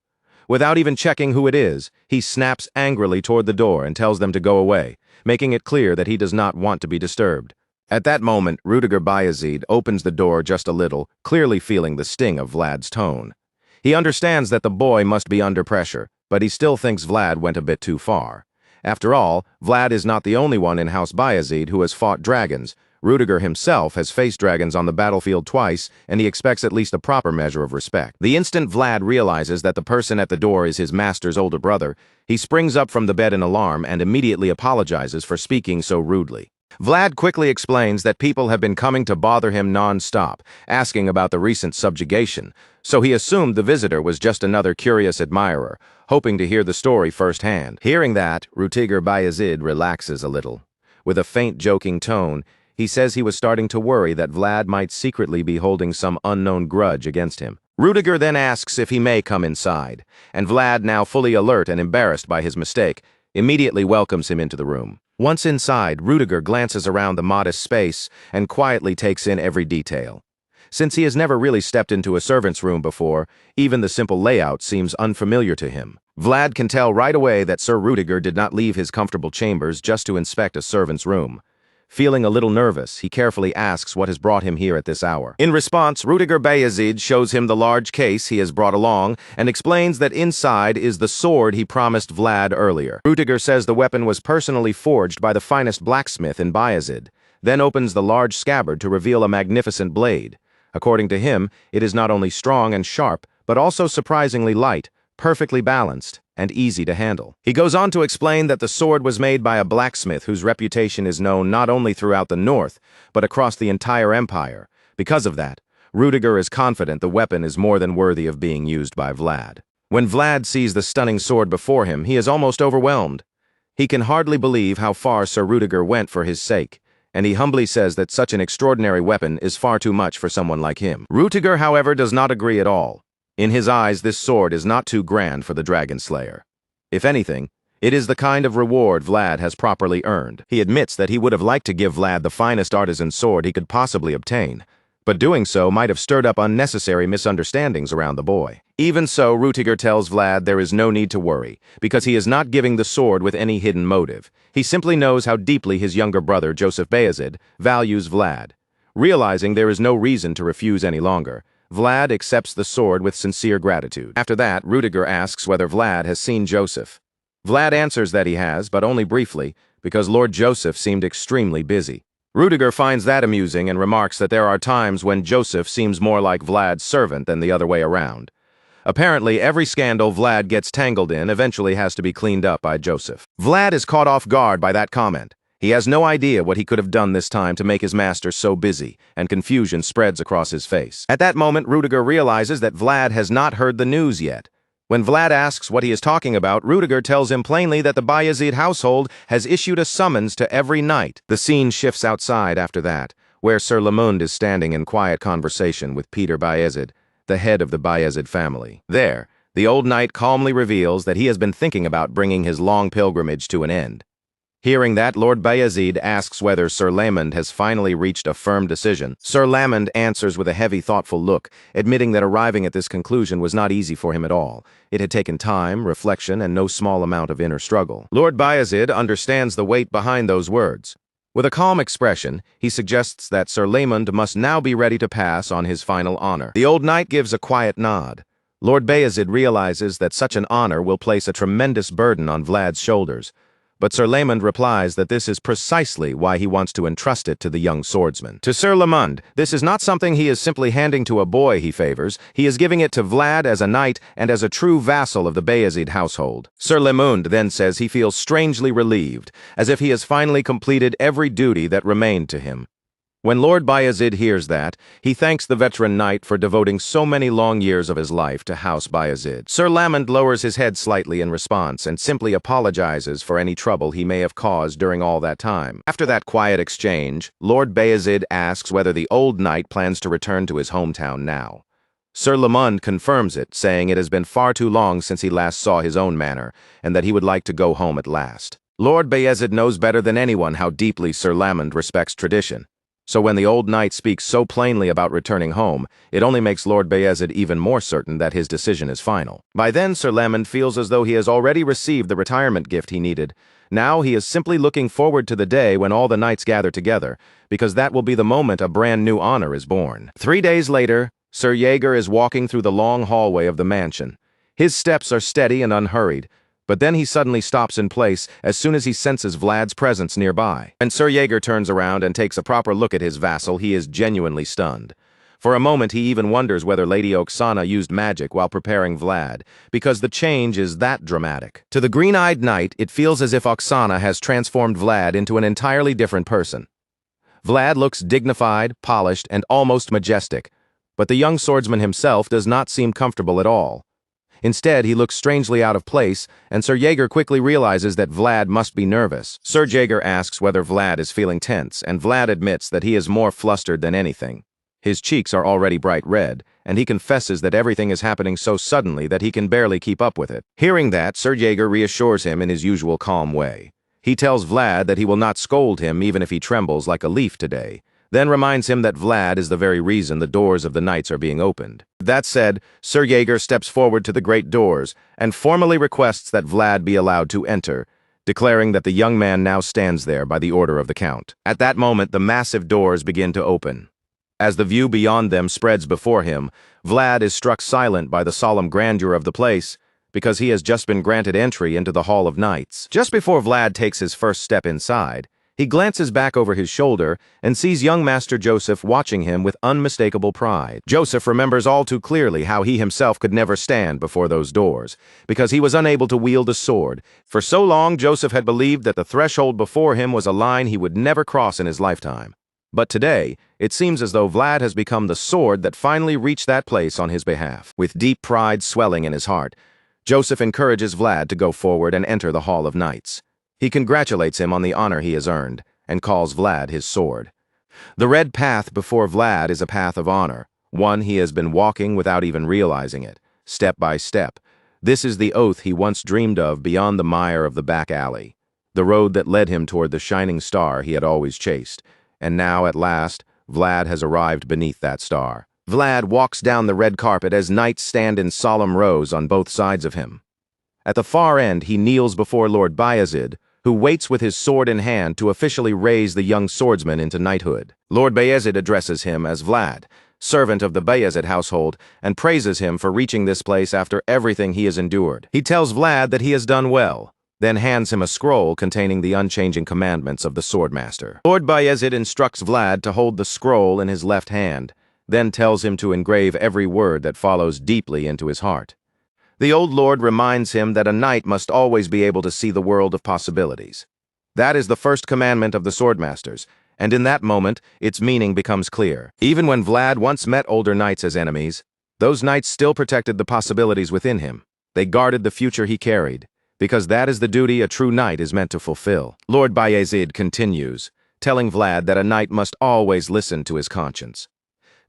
Without even checking who it is, he snaps angrily toward the door and tells them to go away, making it clear that he does not want to be disturbed. At that moment, Rudiger Bayezid opens the door just a little, clearly feeling the sting of Vlad's tone. He understands that the boy must be under pressure, but he still thinks Vlad went a bit too far. After all, Vlad is not the only one in House Bayezid who has fought dragons. Rudiger himself has faced dragons on the battlefield twice, and he expects at least a proper measure of respect. The instant Vlad realizes that the person at the door is his master's older brother, he springs up from the bed in alarm and immediately apologizes for speaking so rudely. Vlad quickly explains that people have been coming to bother him non-stop, asking about the recent subjugation, so he assumed the visitor was just another curious admirer, hoping to hear the story firsthand. Hearing that, Rudiger Bayezid relaxes a little. With a faint joking tone, he says he was starting to worry that Vlad might secretly be holding some unknown grudge against him. Rudiger then asks if he may come inside, and Vlad, now fully alert and embarrassed by his mistake, immediately welcomes him into the room. Once inside, Rudiger glances around the modest space and quietly takes in every detail. Since he has never really stepped into a servant's room before, even the simple layout seems unfamiliar to him. Vlad can tell right away that Sir Rudiger did not leave his comfortable chambers just to inspect a servant's room. Feeling a little nervous, he carefully asks what has brought him here at this hour. In response, Rudiger Bayezid shows him the large case he has brought along and explains that inside is the sword he promised Vlad earlier. Rudiger says the weapon was personally forged by the finest blacksmith in Bayezid, then opens the large scabbard to reveal a magnificent blade. According to him, it is not only strong and sharp, but also surprisingly light, perfectly balanced, and easy to handle. He goes on to explain that the sword was made by a blacksmith whose reputation is known not only throughout the north, but across the entire empire. Because of that, Rudiger is confident the weapon is more than worthy of being used by Vlad. When Vlad sees the stunning sword before him, he is almost overwhelmed. He can hardly believe how far Sir Rudiger went for his sake, and he humbly says that such an extraordinary weapon is far too much for someone like him. Rudiger, however, does not agree at all. In his eyes, this sword is not too grand for the Dragon Slayer. If anything, it is the kind of reward Vlad has properly earned. He admits that he would have liked to give Vlad the finest artisan sword he could possibly obtain, but doing so might have stirred up unnecessary misunderstandings around the boy. Even so, Rudiger tells Vlad there is no need to worry, because he is not giving the sword with any hidden motive. He simply knows how deeply his younger brother, Joseph Bayezid, values Vlad. Realizing there is no reason to refuse any longer, Vlad accepts the sword with sincere gratitude. After that, Rudiger asks whether Vlad has seen Joseph. Vlad answers that he has, but only briefly, because Lord Joseph seemed extremely busy. Rudiger finds that amusing and remarks that there are times when Joseph seems more like Vlad's servant than the other way around. Apparently, every scandal Vlad gets tangled in eventually has to be cleaned up by Joseph. Vlad is caught off guard by that comment. He has no idea what he could have done this time to make his master so busy, and confusion spreads across his face. At that moment, Rudiger realizes that Vlad has not heard the news yet. When Vlad asks what he is talking about, Rudiger tells him plainly that the Bayezid household has issued a summons to every knight. The scene shifts outside after that, where Sir Lamund is standing in quiet conversation with Peter Bayezid, the head of the Bayezid family. There, the old knight calmly reveals that he has been thinking about bringing his long pilgrimage to an end. Hearing that, Lord Bayezid asks whether Sir Lamund has finally reached a firm decision. Sir Lamund answers with a heavy, thoughtful look, admitting that arriving at this conclusion was not easy for him at all. It had taken time, reflection, and no small amount of inner struggle. Lord Bayezid understands the weight behind those words. With a calm expression, he suggests that Sir Lamond must now be ready to pass on his final honor. The old knight gives a quiet nod. Lord Bayezid realizes that such an honor will place a tremendous burden on Vlad's shoulders, but Sir Lamond replies that this is precisely why he wants to entrust it to the young swordsman. To Sir Lamond, this is not something he is simply handing to a boy he favors. He is giving it to Vlad as a knight and as a true vassal of the Bayezid household. Sir Lamond then says he feels strangely relieved, as if he has finally completed every duty that remained to him. When Lord Bayezid hears that, he thanks the veteran knight for devoting so many long years of his life to House Bayezid. Sir Lamond lowers his head slightly in response and simply apologizes for any trouble he may have caused during all that time. After that quiet exchange, Lord Bayezid asks whether the old knight plans to return to his hometown now. Sir Lamond confirms it, saying it has been far too long since he last saw his own manor, and that he would like to go home at last. Lord Bayezid knows better than anyone how deeply Sir Lamond respects tradition. So when the old knight speaks so plainly about returning home, it only makes Lord Bayezid even more certain that his decision is final. By then, Sir Lamond feels as though he has already received the retirement gift he needed. Now he is simply looking forward to the day when all the knights gather together, because that will be the moment a brand new honor is born. 3 days later, Sir Jaeger is walking through the long hallway of the mansion. His steps are steady and unhurried, but then he suddenly stops in place as soon as he senses Vlad's presence nearby. When Sir Jaeger turns around and takes a proper look at his vassal, he is genuinely stunned. For a moment, he even wonders whether Lady Oksana used magic while preparing Vlad, because the change is that dramatic. To the green-eyed knight, it feels as if Oksana has transformed Vlad into an entirely different person. Vlad looks dignified, polished, and almost majestic, but the young swordsman himself does not seem comfortable at all. Instead, he looks strangely out of place, and Sir Jaeger quickly realizes that Vlad must be nervous. Sir Jaeger asks whether Vlad is feeling tense, and Vlad admits that he is more flustered than anything. His cheeks are already bright red, and he confesses that everything is happening so suddenly that he can barely keep up with it. Hearing that, Sir Jaeger reassures him in his usual calm way. He tells Vlad that he will not scold him even if he trembles like a leaf today, then reminds him that Vlad is the very reason the doors of the knights are being opened. That said, Sir Jaeger steps forward to the great doors and formally requests that Vlad be allowed to enter, declaring that the young man now stands there by the order of the Count. At that moment, the massive doors begin to open. As the view beyond them spreads before him, Vlad is struck silent by the solemn grandeur of the place, because he has just been granted entry into the Hall of Knights. Just before Vlad takes his first step inside, he glances back over his shoulder and sees young Master Joseph watching him with unmistakable pride. Joseph remembers all too clearly how he himself could never stand before those doors, because he was unable to wield a sword. For so long, Joseph had believed that the threshold before him was a line he would never cross in his lifetime. But today, it seems as though Vlad has become the sword that finally reached that place on his behalf. With deep pride swelling in his heart, Joseph encourages Vlad to go forward and enter the Hall of Knights. He congratulates him on the honor he has earned, and calls Vlad his sword. The red path before Vlad is a path of honor, one he has been walking without even realizing it, step by step. This is the oath he once dreamed of beyond the mire of the back alley, the road that led him toward the shining star he had always chased. And now, at last, Vlad has arrived beneath that star. Vlad walks down the red carpet as knights stand in solemn rows on both sides of him. At the far end, he kneels before Lord Bayezid, who waits with his sword in hand to officially raise the young swordsman into knighthood. Lord Bayezid addresses him as Vlad, servant of the Bayezid household, and praises him for reaching this place after everything he has endured. He tells Vlad that he has done well, then hands him a scroll containing the unchanging commandments of the Swordmaster. Lord Bayezid instructs Vlad to hold the scroll in his left hand, then tells him to engrave every word that follows deeply into his heart. The old lord reminds him that a knight must always be able to see the world of possibilities. That is the first commandment of the Swordmasters, and in that moment, its meaning becomes clear. Even when Vlad once met older knights as enemies, those knights still protected the possibilities within him. They guarded the future he carried, because that is the duty a true knight is meant to fulfill. Lord Bayezid continues, telling Vlad that a knight must always listen to his conscience.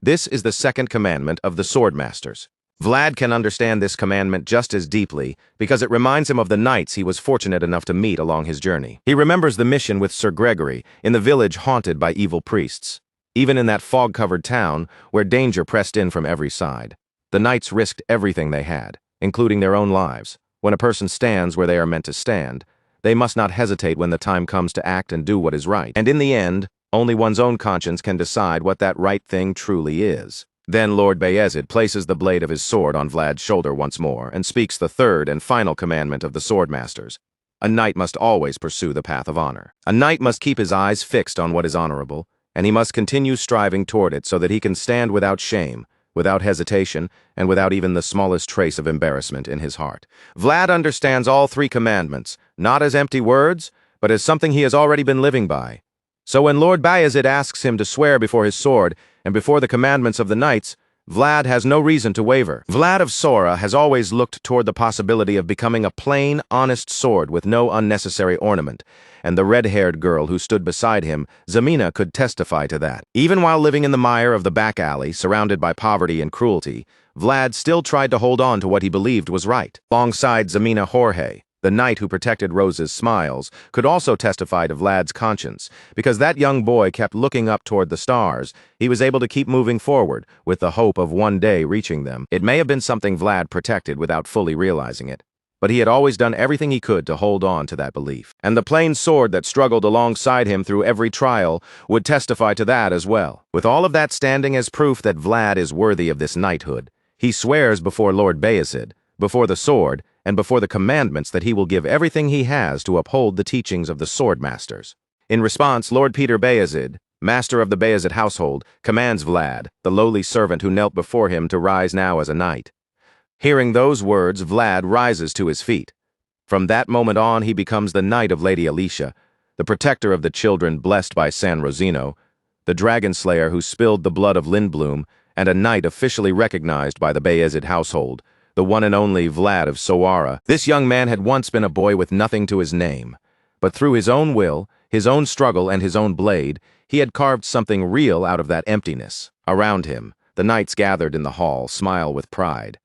This is the second commandment of the Swordmasters. Vlad can understand this commandment just as deeply because it reminds him of the knights he was fortunate enough to meet along his journey. He remembers the mission with Sir Gregory in the village haunted by evil priests. Even in that fog-covered town where danger pressed in from every side, the knights risked everything they had, including their own lives. When a person stands where they are meant to stand, They must not hesitate when the time comes to act and do what is right. And in the end, only one's own conscience can decide what that right thing truly is. Then Lord Bayezid places the blade of his sword on Vlad's shoulder once more and speaks the third and final commandment of the Swordmasters. A knight must always pursue the path of honor. A knight must keep his eyes fixed on what is honorable, and he must continue striving toward it so that he can stand without shame, without hesitation, and without even the smallest trace of embarrassment in his heart. Vlad understands all three commandments, not as empty words, but as something he has already been living by. So when Lord Bayezid asks him to swear before his sword and before the commandments of the knights, Vlad has no reason to waver. Vlad of Sora has always looked toward the possibility of becoming a plain, honest sword with no unnecessary ornament, and the red-haired girl who stood beside him, Zamina, could testify to that. Even while living in the mire of the back alley, surrounded by poverty and cruelty, Vlad still tried to hold on to what he believed was right. Alongside Zamina Jorge, the knight who protected Rose's smiles, could also testify to Vlad's conscience. Because that young boy kept looking up toward the stars, he was able to keep moving forward, with the hope of one day reaching them. It may have been something Vlad protected without fully realizing it, but he had always done everything he could to hold on to that belief. And the plain sword that struggled alongside him through every trial would testify to that as well. With all of that standing as proof that Vlad is worthy of this knighthood, he swears before Lord Bayezid, before the sword, and before the commandments that he will give everything he has to uphold the teachings of the Swordmasters. In response, Lord Peter Bayezid, master of the Bayezid household, commands Vlad, the lowly servant who knelt before him, to rise now as a knight. Hearing those words, Vlad rises to his feet. From that moment on, he becomes the knight of Lady Alicia, the protector of the children blessed by San Rosino, the dragon slayer who spilled the blood of Lindblum, and a knight officially recognized by the Bayezid household, the one and only Vlad of Sowara. This young man had once been a boy with nothing to his name, but through his own will, his own struggle, and his own blade, he had carved something real out of that emptiness. Around him, the knights gathered in the hall smile with pride.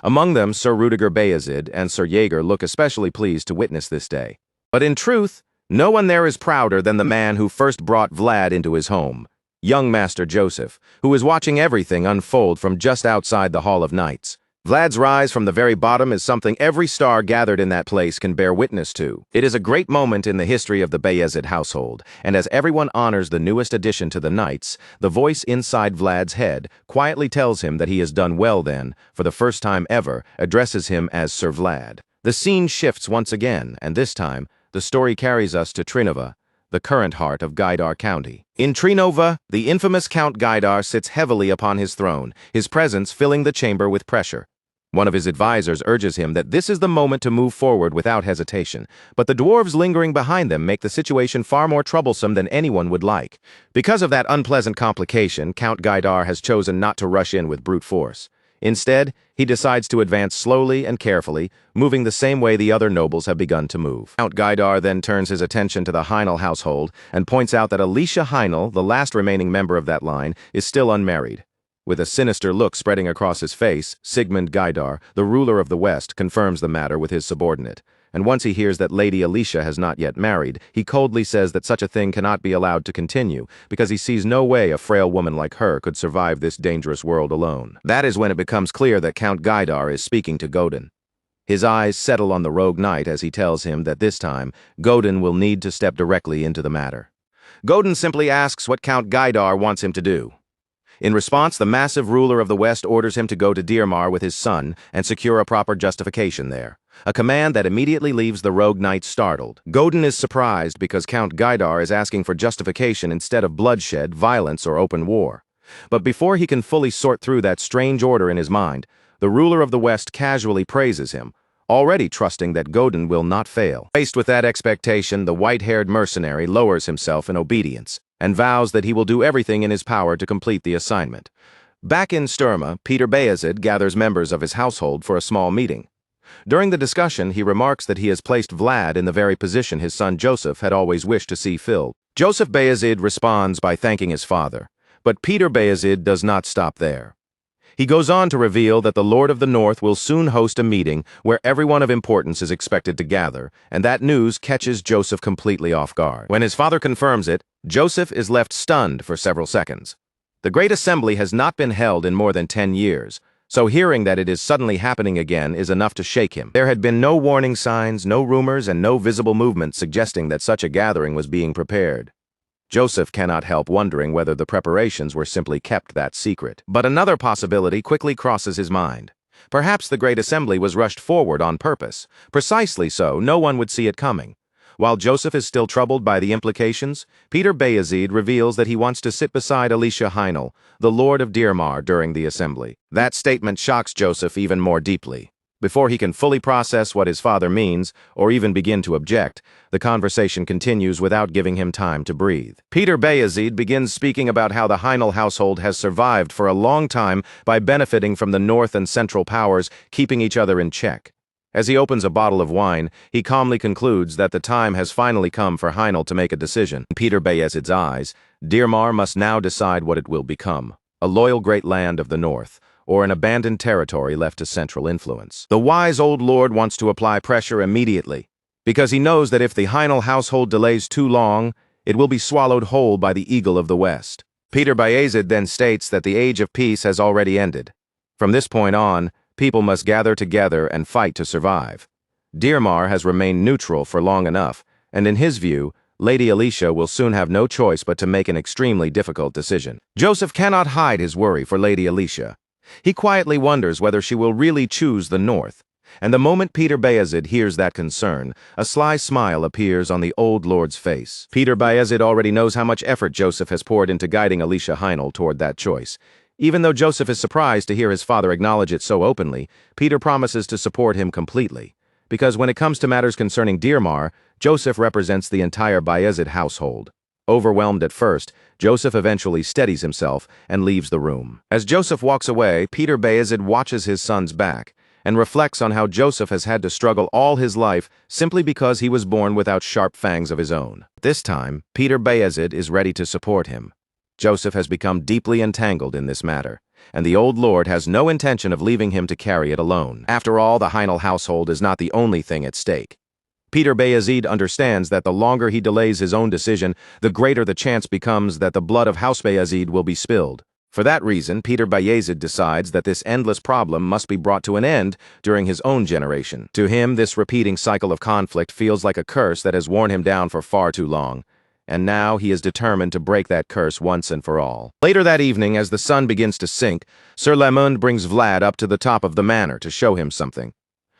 Among them, Sir Rudiger Bayezid and Sir Jaeger look especially pleased to witness this day. But in truth, no one there is prouder than the man who first brought Vlad into his home, young Master Joseph, who is watching everything unfold from just outside the Hall of Knights. Vlad's rise from the very bottom is something every star gathered in that place can bear witness to. It is a great moment in the history of the Bayezid household, and as everyone honors the newest addition to the Knights, the voice inside Vlad's head quietly tells him that he has done well then, for the first time ever, addresses him as Sir Vlad. The scene shifts once again, and this time, the story carries us to Trinova, the current heart of Gaidar County. In Trinova, the infamous Count Gaidar sits heavily upon his throne, his presence filling the chamber with pressure. One of his advisors urges him that this is the moment to move forward without hesitation, but the dwarves lingering behind them make the situation far more troublesome than anyone would like. Because of that unpleasant complication, Count Gaidar has chosen not to rush in with brute force. Instead, he decides to advance slowly and carefully, moving the same way the other nobles have begun to move. Count Gaidar then turns his attention to the Heinel household and points out that Alicia Heinel, the last remaining member of that line, is still unmarried. With a sinister look spreading across his face, Sigmund Gaidar, the ruler of the West, confirms the matter with his subordinate. And once he hears that Lady Alicia has not yet married, he coldly says that such a thing cannot be allowed to continue, because he sees no way a frail woman like her could survive this dangerous world alone. That is when it becomes clear that Count Gaidar is speaking to Godin. His eyes settle on the rogue knight as he tells him that this time, Godin will need to step directly into the matter. Godin simply asks what Count Gaidar wants him to do. In response, the massive ruler of the West orders him to go to Dirmar with his son and secure a proper justification there, a command that immediately leaves the rogue knight startled. Godin is surprised because Count Gaidar is asking for justification instead of bloodshed, violence, or open war. But before he can fully sort through that strange order in his mind, the ruler of the West casually praises him, already trusting that Godin will not fail. Faced with that expectation, the white-haired mercenary lowers himself in obedience and vows that he will do everything in his power to complete the assignment. Back in Sturma, Peter Bayezid gathers members of his household for a small meeting. During the discussion, he remarks that he has placed Vlad in the very position his son Joseph had always wished to see filled. Joseph Bayezid responds by thanking his father, but Peter Bayezid does not stop there. He goes on to reveal that the Lord of the North will soon host a meeting where everyone of importance is expected to gather, and that news catches Joseph completely off guard. When his father confirms it, Joseph is left stunned for several seconds. The Great Assembly has not been held in more than 10 years, So hearing that it is suddenly happening again is enough to shake him. There had been no warning signs, no rumors, and no visible movement suggesting that such a gathering was being prepared. Joseph cannot help wondering whether the preparations were simply kept that secret. But another possibility quickly crosses his mind. Perhaps the great assembly was rushed forward on purpose. Precisely so, no one would see it coming. While Joseph is still troubled by the implications, Peter Bayezid reveals that he wants to sit beside Elisha Heinel, the Lord of Dirmar, during the assembly. That statement shocks Joseph even more deeply. Before he can fully process what his father means, or even begin to object, the conversation continues without giving him time to breathe. Peter Bayezid begins speaking about how the Heinel household has survived for a long time by benefiting from the North and Central powers keeping each other in check. As he opens a bottle of wine, he calmly concludes that the time has finally come for Heinel to make a decision. In Peter Bayezid's eyes, Dirmar must now decide what it will become: a loyal great land of the North, or an abandoned territory left to central influence. The wise old lord wants to apply pressure immediately, because he knows that if the Heinel household delays too long, it will be swallowed whole by the eagle of the West. Peter Bayezid then states that the age of peace has already ended. From this point on, people must gather together and fight to survive. Dirmar has remained neutral for long enough, and in his view, Lady Elisha will soon have no choice but to make an extremely difficult decision. Joseph cannot hide his worry for Lady Elisha. He quietly wonders whether she will really choose the North, and the moment Peter Bayezid hears that concern, a sly smile appears on the old lord's face. Peter Bayezid already knows how much effort Joseph has poured into guiding Elisha Heinel toward that choice. Even though Joseph is surprised to hear his father acknowledge it so openly, Peter promises to support him completely. Because when it comes to matters concerning Dirmar, Joseph represents the entire Bayezid household. Overwhelmed at first, Joseph eventually steadies himself and leaves the room. As Joseph walks away, Peter Bayezid watches his son's back and reflects on how Joseph has had to struggle all his life simply because he was born without sharp fangs of his own. This time, Peter Bayezid is ready to support him. Joseph has become deeply entangled in this matter, and the old lord has no intention of leaving him to carry it alone. After all, the Heinel household is not the only thing at stake. Peter Bayezid understands that the longer he delays his own decision, the greater the chance becomes that the blood of House Bayezid will be spilled. For that reason, Peter Bayezid decides that this endless problem must be brought to an end during his own generation. To him, this repeating cycle of conflict feels like a curse that has worn him down for far too long. And now he is determined to break that curse once and for all. Later that evening, as the sun begins to sink, Sir Lamund brings Vlad up to the top of the manor to show him something.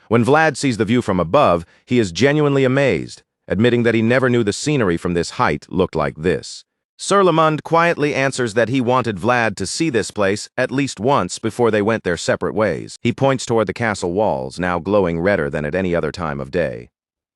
When Vlad sees the view from above, he is genuinely amazed, admitting that he never knew the scenery from this height looked like this. Sir Lamund quietly answers that he wanted Vlad to see this place at least once before they went their separate ways. He points toward the castle walls, now glowing redder than at any other time of day.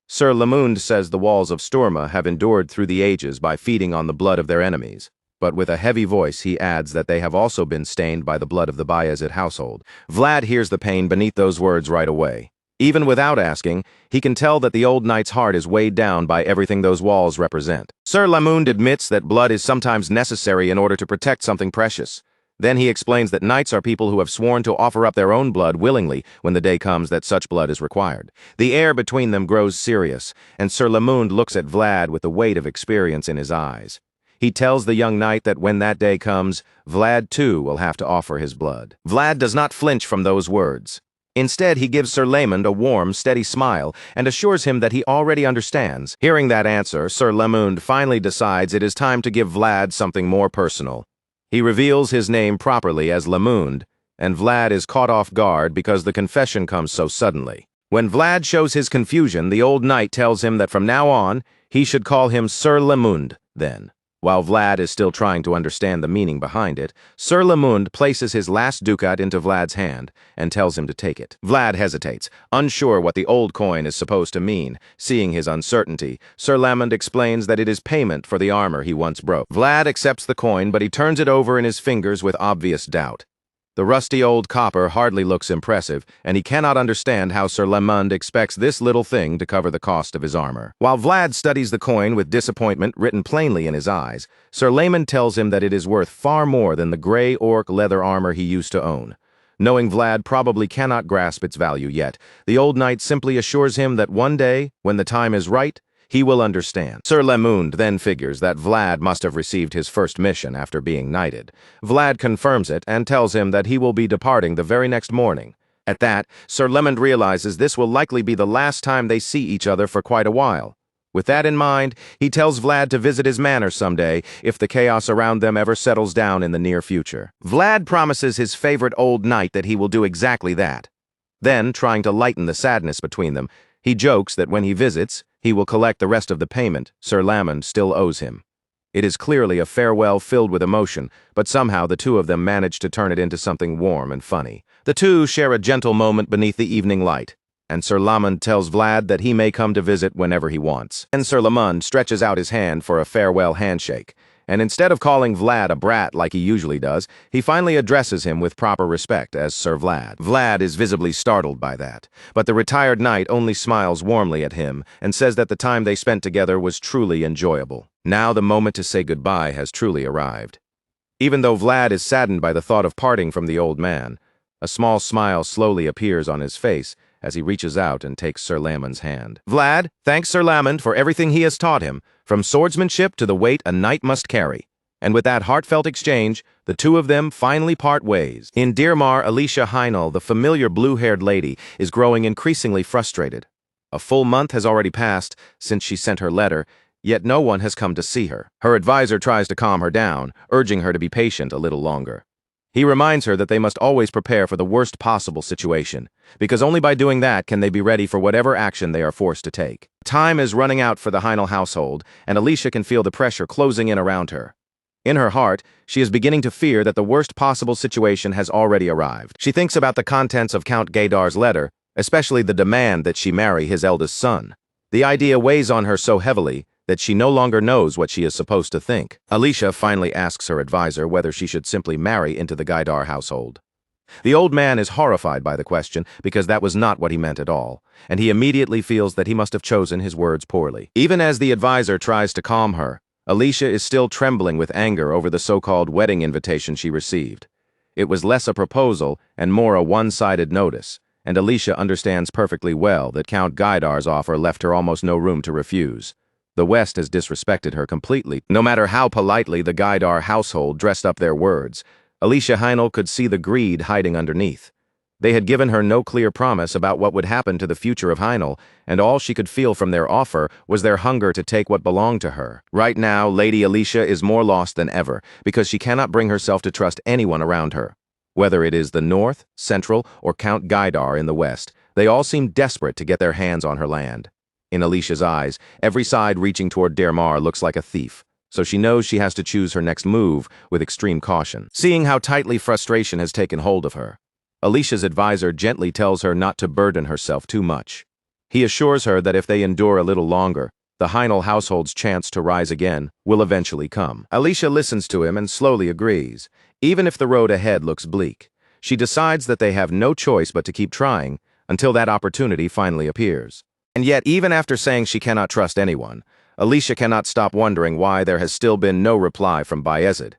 Sir Lamund says the walls of Sturma have endured through the ages by feeding on the blood of their enemies, but with a heavy voice he adds that they have also been stained by the blood of the Bayezid household. Vlad hears the pain beneath those words right away. Even without asking, he can tell that the old knight's heart is weighed down by everything those walls represent. Sir Lamund admits that blood is sometimes necessary in order to protect something precious. Then he explains that knights are people who have sworn to offer up their own blood willingly when the day comes that such blood is required. The air between them grows serious, and Sir Lamund looks at Vlad with the weight of experience in his eyes. He tells the young knight that when that day comes, Vlad too will have to offer his blood. Vlad does not flinch from those words. Instead, he gives Sir Lamund a warm, steady smile and assures him that he already understands. Hearing that answer, Sir Lamund finally decides it is time to give Vlad something more personal. He reveals his name properly as Lamund, and Vlad is caught off guard because the confession comes so suddenly. When Vlad shows his confusion, the old knight tells him that from now on, he should call him Sir Lamund then. While Vlad is still trying to understand the meaning behind it, Sir Lamund places his last ducat into Vlad's hand and tells him to take it. Vlad hesitates, unsure what the old coin is supposed to mean. Seeing his uncertainty, Sir Lamund explains that it is payment for the armor he once broke. Vlad accepts the coin, but he turns it over in his fingers with obvious doubt. The rusty old copper hardly looks impressive, and he cannot understand how Sir Lamund expects this little thing to cover the cost of his armor. While Vlad studies the coin with disappointment written plainly in his eyes, Sir Lamund tells him that it is worth far more than the gray orc leather armor he used to own. Knowing Vlad probably cannot grasp its value yet, the old knight simply assures him that one day, when the time is right, He will understand. Sir Lemund then figures that Vlad must have received his first mission after being knighted. Vlad confirms it and tells him that he will be departing the very next morning. At that, Sir Lemund realizes this will likely be the last time they see each other for quite a while. With that in mind, he tells Vlad to visit his manor someday if the chaos around them ever settles down in the near future. Vlad promises his favorite old knight that he will do exactly that. Then, trying to lighten the sadness between them, he jokes that when he visits, he will collect the rest of the payment Sir Lemund still owes him. It is clearly a farewell filled with emotion, but somehow the two of them manage to turn it into something warm and funny. The two share a gentle moment beneath the evening light, and Sir Lemund tells Vlad that he may come to visit whenever he wants. And Sir Lemund stretches out his hand for a farewell handshake, and instead of calling Vlad a brat like he usually does, he finally addresses him with proper respect as Sir Vlad. Vlad is visibly startled by that, but the retired knight only smiles warmly at him and says that the time they spent together was truly enjoyable. Now the moment to say goodbye has truly arrived. Even though Vlad is saddened by the thought of parting from the old man, a small smile slowly appears on his face as he reaches out and takes Sir Lemund's hand. Vlad thanks Sir Lemund for everything he has taught him, from swordsmanship to the weight a knight must carry. And with that heartfelt exchange, the two of them finally part ways. In Dearmar, Alicia Heinel, the familiar blue-haired lady, is growing increasingly frustrated. A full month has already passed since she sent her letter, yet no one has come to see her. Her advisor tries to calm her down, urging her to be patient a little longer. He reminds her that they must always prepare for the worst possible situation, because only by doing that can they be ready for whatever action they are forced to take. Time is running out for the Heinel household, and Alicia can feel the pressure closing in around her. In her heart, she is beginning to fear that the worst possible situation has already arrived. She thinks about the contents of Count Gaydar's letter, especially the demand that she marry his eldest son. The idea weighs on her so heavily that she no longer knows what she is supposed to think. Alicia finally asks her advisor whether she should simply marry into the Gaidar household. The old man is horrified by the question because that was not what he meant at all, and he immediately feels that he must have chosen his words poorly. Even as the advisor tries to calm her, Alicia is still trembling with anger over the so-called wedding invitation she received. It was less a proposal and more a one-sided notice, and Alicia understands perfectly well that Count Gaidar's offer left her almost no room to refuse. The West has disrespected her completely. No matter how politely the Gaidar household dressed up their words, Alicia Heinel could see the greed hiding underneath. They had given her no clear promise about what would happen to the future of Heinel, and all she could feel from their offer was their hunger to take what belonged to her. Right now, Lady Alicia is more lost than ever, because she cannot bring herself to trust anyone around her. Whether it is the North, Central, or Count Gaidar in the West, they all seem desperate to get their hands on her land. In Alicia's eyes, every side reaching toward Dearmar looks like a thief, so she knows she has to choose her next move with extreme caution. Seeing how tightly frustration has taken hold of her, Alicia's advisor gently tells her not to burden herself too much. He assures her that if they endure a little longer, the Heinel household's chance to rise again will eventually come. Alicia listens to him and slowly agrees. Even if the road ahead looks bleak, she decides that they have no choice but to keep trying until that opportunity finally appears. And yet, even after saying she cannot trust anyone, Alicia cannot stop wondering why there has still been no reply from Bayezid.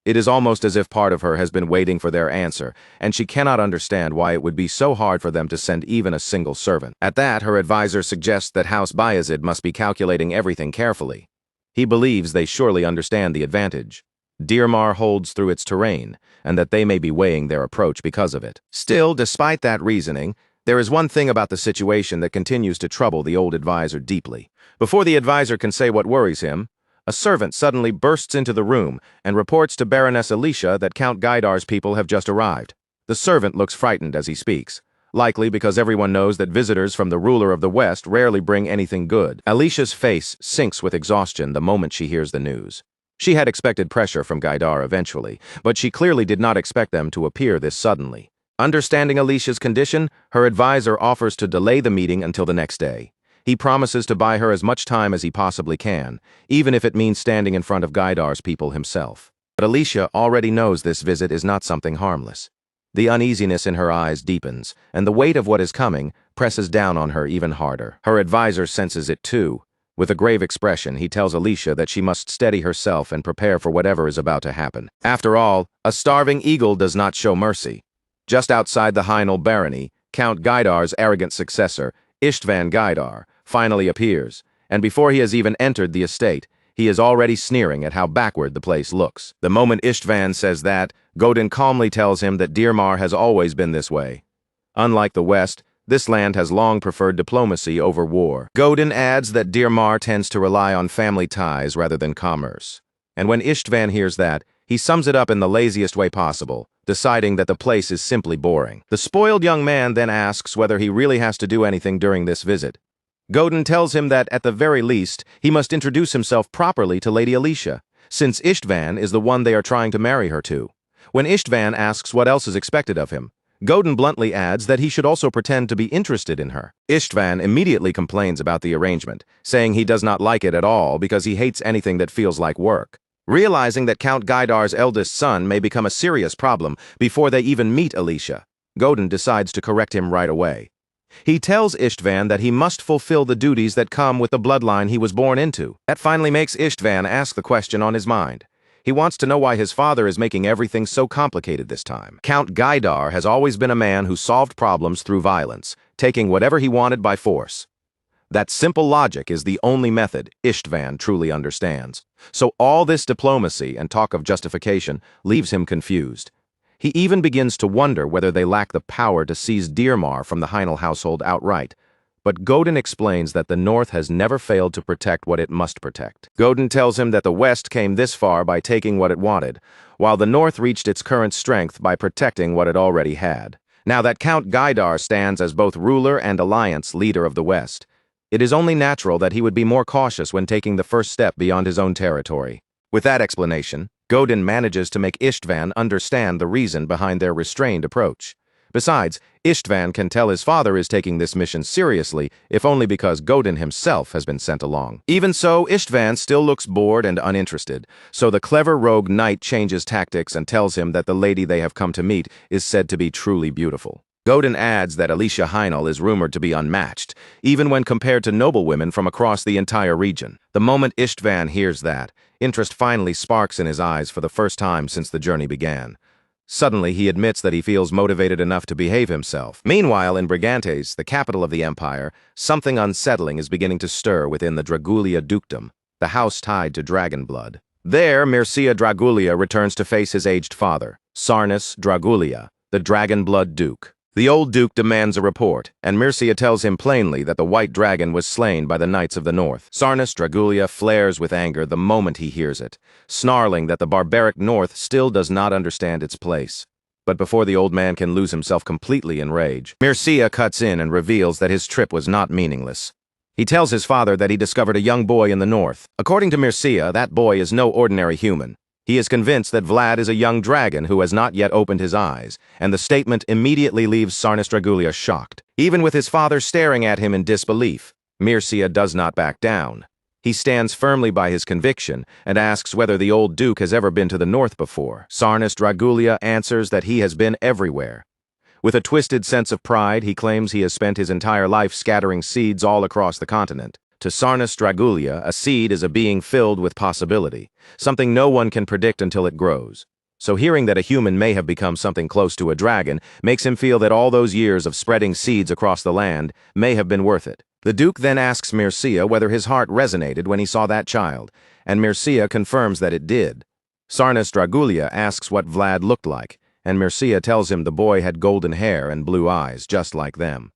It is almost as if part of her has been waiting for their answer, and she cannot understand why it would be so hard for them to send even a single servant. At that, her advisor suggests that House Bayezid must be calculating everything carefully. He believes they surely understand the advantage Dearmar holds through its terrain, and that they may be weighing their approach because of it. Still, despite that reasoning, there is one thing about the situation that continues to trouble the old advisor deeply. Before the advisor can say what worries him, a servant suddenly bursts into the room and reports to Baroness Alicia that Count Gaidar's people have just arrived. The servant looks frightened as he speaks, likely because everyone knows that visitors from the ruler of the West rarely bring anything good. Alicia's face sinks with exhaustion the moment she hears the news. She had expected pressure from Gaidar eventually, but she clearly did not expect them to appear this suddenly. Understanding Alicia's condition, her advisor offers to delay the meeting until the next day. He promises to buy her as much time as he possibly can, even if it means standing in front of Gaidar's people himself. But Alicia already knows this visit is not something harmless. The uneasiness in her eyes deepens, and the weight of what is coming presses down on her even harder. Her advisor senses it too. With a grave expression, he tells Alicia that she must steady herself and prepare for whatever is about to happen. After all, a starving eagle does not show mercy. Just outside the Heinel barony, Count Gaidar's arrogant successor, Istvan Gaidar, finally appears, and before he has even entered the estate, he is already sneering at how backward the place looks. The moment Istvan says that, Godin calmly tells him that Dirmar has always been this way. Unlike the West, this land has long preferred diplomacy over war. Godin adds that Dirmar tends to rely on family ties rather than commerce. And when Istvan hears that, he sums it up in the laziest way possible, deciding that the place is simply boring. The spoiled young man then asks whether he really has to do anything during this visit. Godin tells him that, at the very least, he must introduce himself properly to Lady Alicia, since Istvan is the one they are trying to marry her to. When Istvan asks what else is expected of him, Godin bluntly adds that he should also pretend to be interested in her. Istvan immediately complains about the arrangement, saying he does not like it at all because he hates anything that feels like work. Realizing that Count Gaidar's eldest son may become a serious problem before they even meet Alicia, Godin decides to correct him right away. He tells Istvan that he must fulfill the duties that come with the bloodline he was born into. That finally makes Istvan ask the question on his mind. He wants to know why his father is making everything so complicated this time. Count Gaidar has always been a man who solved problems through violence, taking whatever he wanted by force. That simple logic is the only method Istvan truly understands. So all this diplomacy and talk of justification leaves him confused. He even begins to wonder whether they lack the power to seize Dirmar from the Heinel household outright. But Godin explains that the North has never failed to protect what it must protect. Godin tells him that the West came this far by taking what it wanted, while the North reached its current strength by protecting what it already had. Now that Count Gaidar stands as both ruler and alliance leader of the West, it is only natural that he would be more cautious when taking the first step beyond his own territory. With that explanation, Godin manages to make Istvan understand the reason behind their restrained approach. Besides, Istvan can tell his father is taking this mission seriously, if only because Godin himself has been sent along. Even so, Istvan still looks bored and uninterested, so the clever rogue knight changes tactics and tells him that the lady they have come to meet is said to be truly beautiful. Godin adds that Alicia Heinel is rumored to be unmatched, even when compared to noblewomen from across the entire region. The moment Istvan hears that, interest finally sparks in his eyes for the first time since the journey began. Suddenly, he admits that he feels motivated enough to behave himself. Meanwhile, in Brigantes, the capital of the empire, something unsettling is beginning to stir within the Dragulia dukedom, the house tied to dragon blood. There, Mircea Dragulia returns to face his aged father, Sarnus Dragulia, the dragon blood duke. The old duke demands a report, and Mircea tells him plainly that the white dragon was slain by the knights of the north. Sarnus Dragulia flares with anger the moment he hears it, snarling that the barbaric north still does not understand its place. But before the old man can lose himself completely in rage, Mircea cuts in and reveals that his trip was not meaningless. He tells his father that he discovered a young boy in the north. According to Mircea, that boy is no ordinary human. He is convinced that Vlad is a young dragon who has not yet opened his eyes, and the statement immediately leaves Sarnus Dragulia shocked. Even with his father staring at him in disbelief, Mircea does not back down. He stands firmly by his conviction and asks whether the old duke has ever been to the north before. Sarnus Dragulia answers that he has been everywhere. With a twisted sense of pride, he claims he has spent his entire life scattering seeds all across the continent. To Sarnus Dragulia, a seed is a being filled with possibility, something no one can predict until it grows. So hearing that a human may have become something close to a dragon makes him feel that all those years of spreading seeds across the land may have been worth it. The Duke then asks Mircea whether his heart resonated when he saw that child, and Mircea confirms that it did. Sarnus Dragulia asks what Vlad looked like, and Mircea tells him the boy had golden hair and blue eyes, just like them.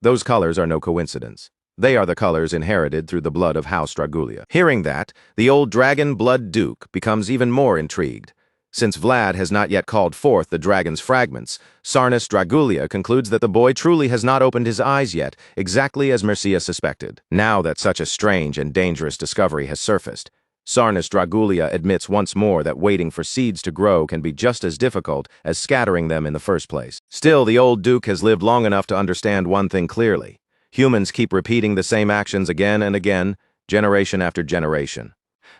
Those colors are no coincidence. They are the colors inherited through the blood of House Dragulia. Hearing that, the old dragon blood duke becomes even more intrigued. Since Vlad has not yet called forth the dragon's fragments, Sarnus Dragulia concludes that the boy truly has not opened his eyes yet, exactly as Mircea suspected. Now that such a strange and dangerous discovery has surfaced, Sarnus Dragulia admits once more that waiting for seeds to grow can be just as difficult as scattering them in the first place. Still, the old duke has lived long enough to understand one thing clearly. Humans keep repeating the same actions again and again, generation after generation.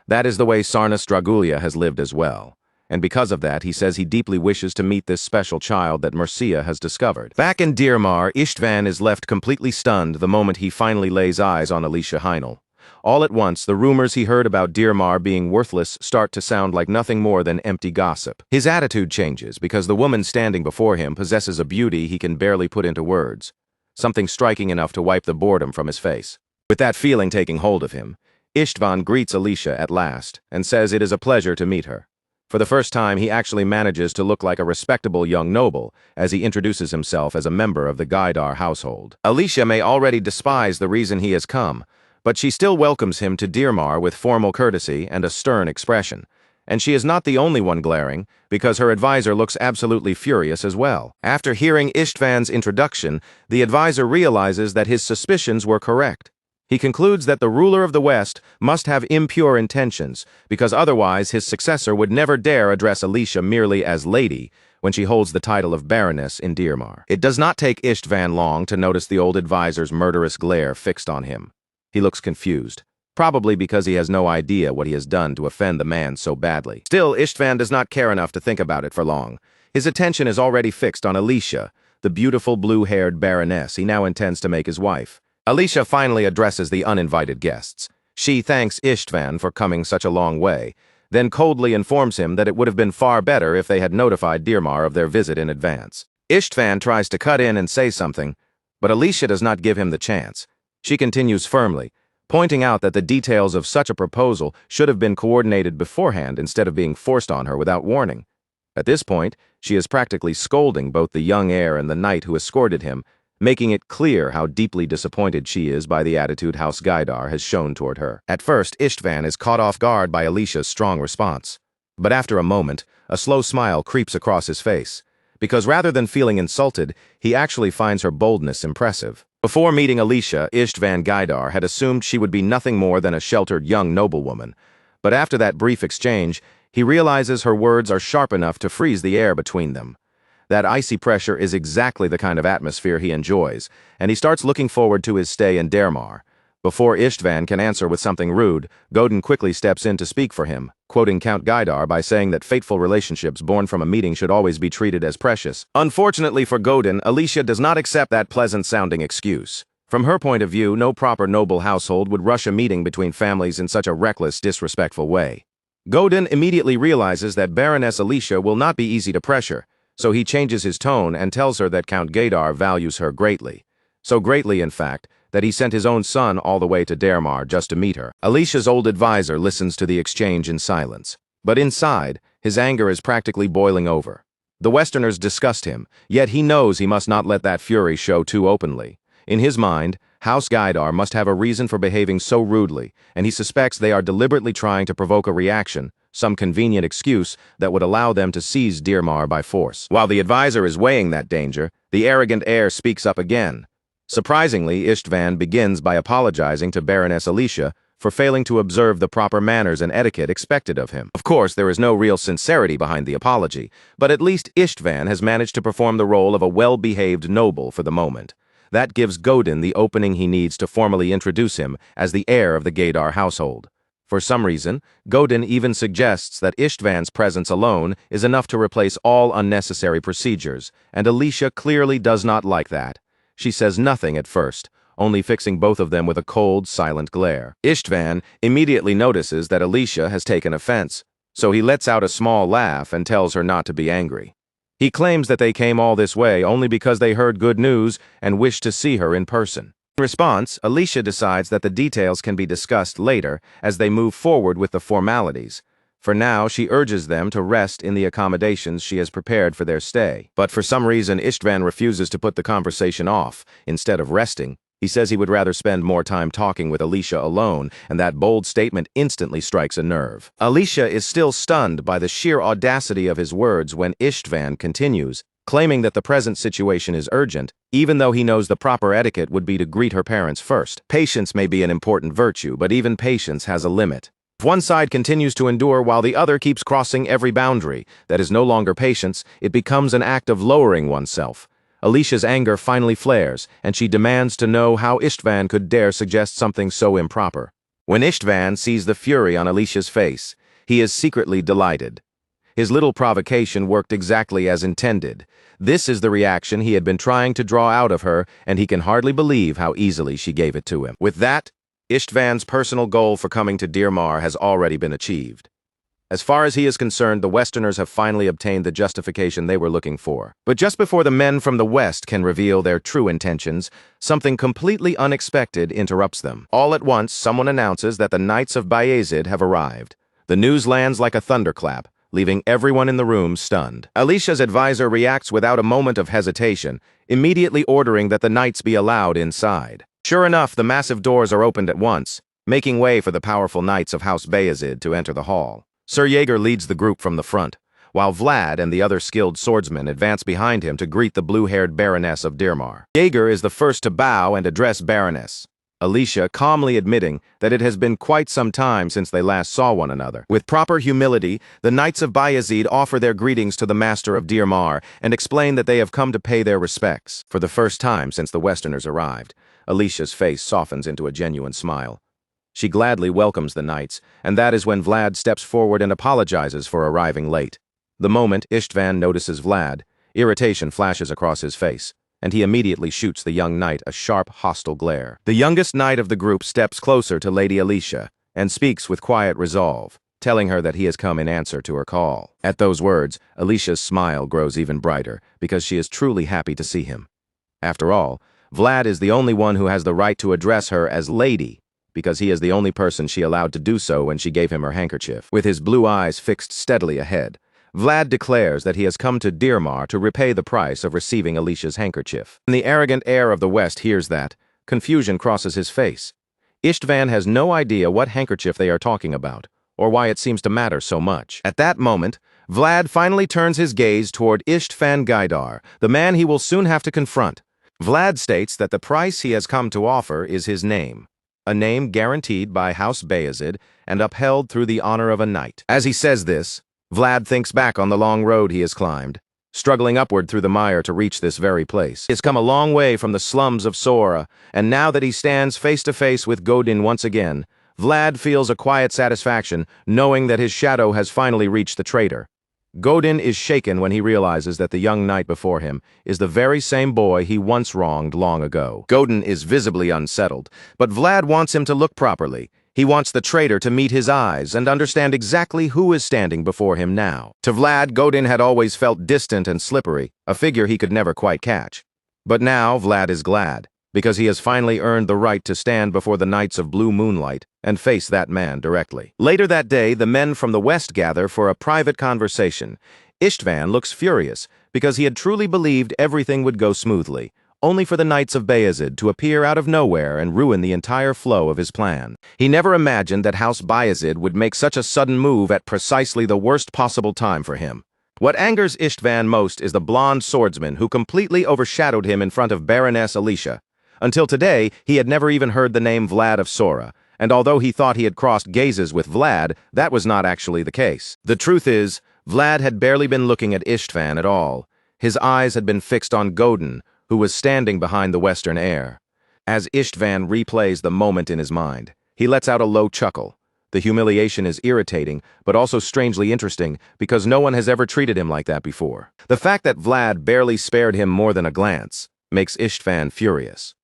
That is the way Sarnus Dragulia has lived as well. And because of that, he says he deeply wishes to meet this special child that Mircea has discovered. Back in Dirmar, Istvan is left completely stunned the moment he finally lays eyes on Alicia Heinel. All at once, the rumors he heard about Dirmar being worthless start to sound like nothing more than empty gossip. His attitude changes because the woman standing before him possesses a beauty he can barely put into words. Something striking enough to wipe the boredom from his face. With that feeling taking hold of him, Istvan greets Alicia at last and says it is a pleasure to meet her. For the first time, he actually manages to look like a respectable young noble as he introduces himself as a member of the Gaidar household. Alicia may already despise the reason he has come, but she still welcomes him to Dirmar with formal courtesy and a stern expression. And she is not the only one glaring, because her advisor looks absolutely furious as well. After hearing Istvan's introduction, the advisor realizes that his suspicions were correct. He concludes that the ruler of the West must have impure intentions, because otherwise his successor would never dare address Alicia merely as lady when she holds the title of baroness in Dirmar. It does not take Istvan long to notice the old advisor's murderous glare fixed on him. He looks confused, probably because he has no idea what he has done to offend the man so badly. Still, Istvan does not care enough to think about it for long. His attention is already fixed on Alicia, the beautiful blue-haired baroness he now intends to make his wife. Alicia finally addresses the uninvited guests. She thanks Istvan for coming such a long way, then coldly informs him that it would have been far better if they had notified Dirmar of their visit in advance. Istvan tries to cut in and say something, but Alicia does not give him the chance. She continues firmly, pointing out that the details of such a proposal should have been coordinated beforehand instead of being forced on her without warning. At this point, she is practically scolding both the young heir and the knight who escorted him, making it clear how deeply disappointed she is by the attitude House Gaidar has shown toward her. At first, Istvan is caught off guard by Alicia's strong response. But after a moment, a slow smile creeps across his face, because rather than feeling insulted, he actually finds her boldness impressive. Before meeting Alicia, Istvan Gaidar had assumed she would be nothing more than a sheltered young noblewoman. But after that brief exchange, he realizes her words are sharp enough to freeze the air between them. That icy pressure is exactly the kind of atmosphere he enjoys, and he starts looking forward to his stay in Dirmar. Before Istvan can answer with something rude, Godin quickly steps in to speak for him, quoting Count Gaidar by saying that fateful relationships born from a meeting should always be treated as precious. Unfortunately for Godin, Alicia does not accept that pleasant-sounding excuse. From her point of view, no proper noble household would rush a meeting between families in such a reckless, disrespectful way. Godin immediately realizes that Baroness Alicia will not be easy to pressure, so he changes his tone and tells her that Count Gaidar values her greatly. So greatly, in fact, that he sent his own son all the way to Dirmar just to meet her. Alicia's old advisor listens to the exchange in silence. But inside, his anger is practically boiling over. The Westerners disgust him, yet he knows he must not let that fury show too openly. In his mind, House Gaidar must have a reason for behaving so rudely, and he suspects they are deliberately trying to provoke a reaction, some convenient excuse that would allow them to seize Dirmar by force. While the advisor is weighing that danger, the arrogant heir speaks up again. Surprisingly, Istvan begins by apologizing to Baroness Alicia for failing to observe the proper manners and etiquette expected of him. Of course, there is no real sincerity behind the apology, but at least Istvan has managed to perform the role of a well-behaved noble for the moment. That gives Godin the opening he needs to formally introduce him as the heir of the Gaidar household. For some reason, Godin even suggests that Istvan's presence alone is enough to replace all unnecessary procedures, and Alicia clearly does not like that. She says nothing at first, only fixing both of them with a cold, silent glare. Istvan immediately notices that Alicia has taken offense, so he lets out a small laugh and tells her not to be angry. He claims that they came all this way only because they heard good news and wished to see her in person. In response, Alicia decides that the details can be discussed later as they move forward with the formalities. For now, she urges them to rest in the accommodations she has prepared for their stay. But for some reason, Istvan refuses to put the conversation off. Instead of resting, he says he would rather spend more time talking with Alicia alone, and that bold statement instantly strikes a nerve. Alicia is still stunned by the sheer audacity of his words when Istvan continues, claiming that the present situation is urgent, even though he knows the proper etiquette would be to greet her parents first. Patience may be an important virtue, but even patience has a limit. If one side continues to endure while the other keeps crossing every boundary, that is no longer patience, it becomes an act of lowering oneself. Alicia's anger finally flares, and she demands to know how Istvan could dare suggest something so improper. When Istvan sees the fury on Alicia's face, he is secretly delighted. His little provocation worked exactly as intended. This is the reaction he had been trying to draw out of her, and he can hardly believe how easily she gave it to him. With that, Istvan's personal goal for coming to Dirmar has already been achieved. As far as he is concerned, the Westerners have finally obtained the justification they were looking for. But just before the men from the West can reveal their true intentions, something completely unexpected interrupts them. All at once, someone announces that the Knights of Bayezid have arrived. The news lands like a thunderclap, leaving everyone in the room stunned. Alicia's advisor reacts without a moment of hesitation, immediately ordering that the knights be allowed inside. Sure enough, the massive doors are opened at once, making way for the powerful knights of House Bayezid to enter the hall. Sir Jaeger leads the group from the front, while Vlad and the other skilled swordsmen advance behind him to greet the blue-haired Baroness of Dirmar. Jaeger is the first to bow and address Baroness, Alicia calmly admitting that it has been quite some time since they last saw one another. With proper humility, the Knights of Bayezid offer their greetings to the Master of Dirmar and explain that they have come to pay their respects. For the first time since the Westerners arrived, Alicia's face softens into a genuine smile. She gladly welcomes the knights, and that is when Vlad steps forward and apologizes for arriving late. The moment Istvan notices Vlad, irritation flashes across his face, and he immediately shoots the young knight a sharp, hostile glare. The youngest knight of the group steps closer to Lady Alicia and speaks with quiet resolve, telling her that he has come in answer to her call. At those words, Alicia's smile grows even brighter because she is truly happy to see him. After all, Vlad is the only one who has the right to address her as Lady, because he is the only person she allowed to do so when she gave him her handkerchief. With his blue eyes fixed steadily ahead, Vlad declares that he has come to Dirmar to repay the price of receiving Alicia's handkerchief. When the arrogant heir of the West hears that, confusion crosses his face. Istvan has no idea what handkerchief they are talking about, or why it seems to matter so much. At that moment, Vlad finally turns his gaze toward Istvan Gaidar, the man he will soon have to confront. Vlad states that the price he has come to offer is his name, a name guaranteed by House Bayezid and upheld through the honor of a knight. As he says this, Vlad thinks back on the long road he has climbed, struggling upward through the mire to reach this very place. He has come a long way from the slums of Sora, and now that he stands face to face with Godin once again, Vlad feels a quiet satisfaction knowing that his shadow has finally reached the traitor. Godin is shaken when he realizes that the young knight before him is the very same boy he once wronged long ago. Godin is visibly unsettled, but Vlad wants him to look properly. He wants the traitor to meet his eyes and understand exactly who is standing before him now. To Vlad, Godin had always felt distant and slippery, a figure he could never quite catch. But now Vlad is glad, because he has finally earned the right to stand before the Knights of Blue Moonlight and face that man directly. Later that day, the men from the West gather for a private conversation. Istvan looks furious, because he had truly believed everything would go smoothly, only for the Knights of Bayezid to appear out of nowhere and ruin the entire flow of his plan. He never imagined that House Bayezid would make such a sudden move at precisely the worst possible time for him. What angers Istvan most is the blonde swordsman who completely overshadowed him in front of Baroness Alicia. Until today, he had never even heard the name Vlad of Sora, and although he thought he had crossed gazes with Vlad, that was not actually the case. The truth is, Vlad had barely been looking at Istvan at all. His eyes had been fixed on Godin, who was standing behind the western heir. As Istvan replays the moment in his mind, he lets out a low chuckle. The humiliation is irritating, but also strangely interesting, because no one has ever treated him like that before. The fact that Vlad barely spared him more than a glance makes Istvan furious.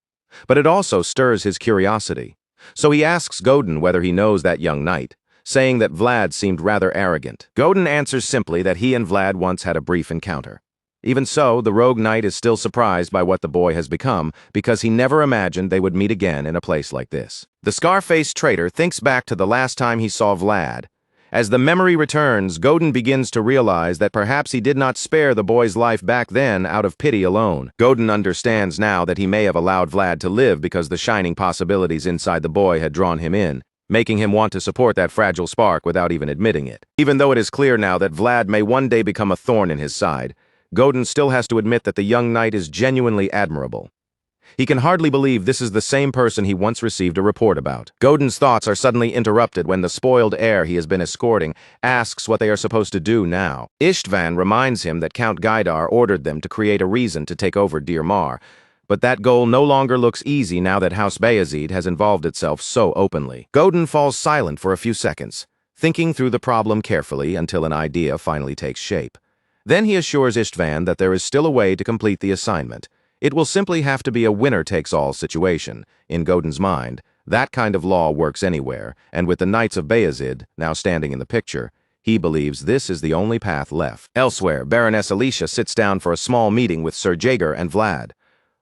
But it also stirs his curiosity. So he asks Godin whether he knows that young knight, saying that Vlad seemed rather arrogant. Godin answers simply that he and Vlad once had a brief encounter. Even so, the rogue knight is still surprised by what the boy has become, because he never imagined they would meet again in a place like this. The scar-faced traitor thinks back to the last time he saw Vlad. As the memory returns, Godin begins to realize that perhaps he did not spare the boy's life back then out of pity alone. Godin understands now that he may have allowed Vlad to live because the shining possibilities inside the boy had drawn him in, making him want to support that fragile spark without even admitting it. Even though it is clear now that Vlad may one day become a thorn in his side, Godin still has to admit that the young knight is genuinely admirable. He can hardly believe this is the same person he once received a report about. Godin's thoughts are suddenly interrupted when the spoiled heir he has been escorting asks what they are supposed to do now. Istvan reminds him that Count Gaidar ordered them to create a reason to take over Dirmar, but that goal no longer looks easy now that House Bayezid has involved itself so openly. Godin falls silent for a few seconds, thinking through the problem carefully until an idea finally takes shape. Then he assures Istvan that there is still a way to complete the assignment. It will simply have to be a winner-takes-all situation. In Godin's mind, that kind of law works anywhere, and with the Knights of Bayezid now standing in the picture, He believes this is the only path left. Elsewhere, Baroness Alicia sits down for a small meeting with Sir Jaeger and Vlad.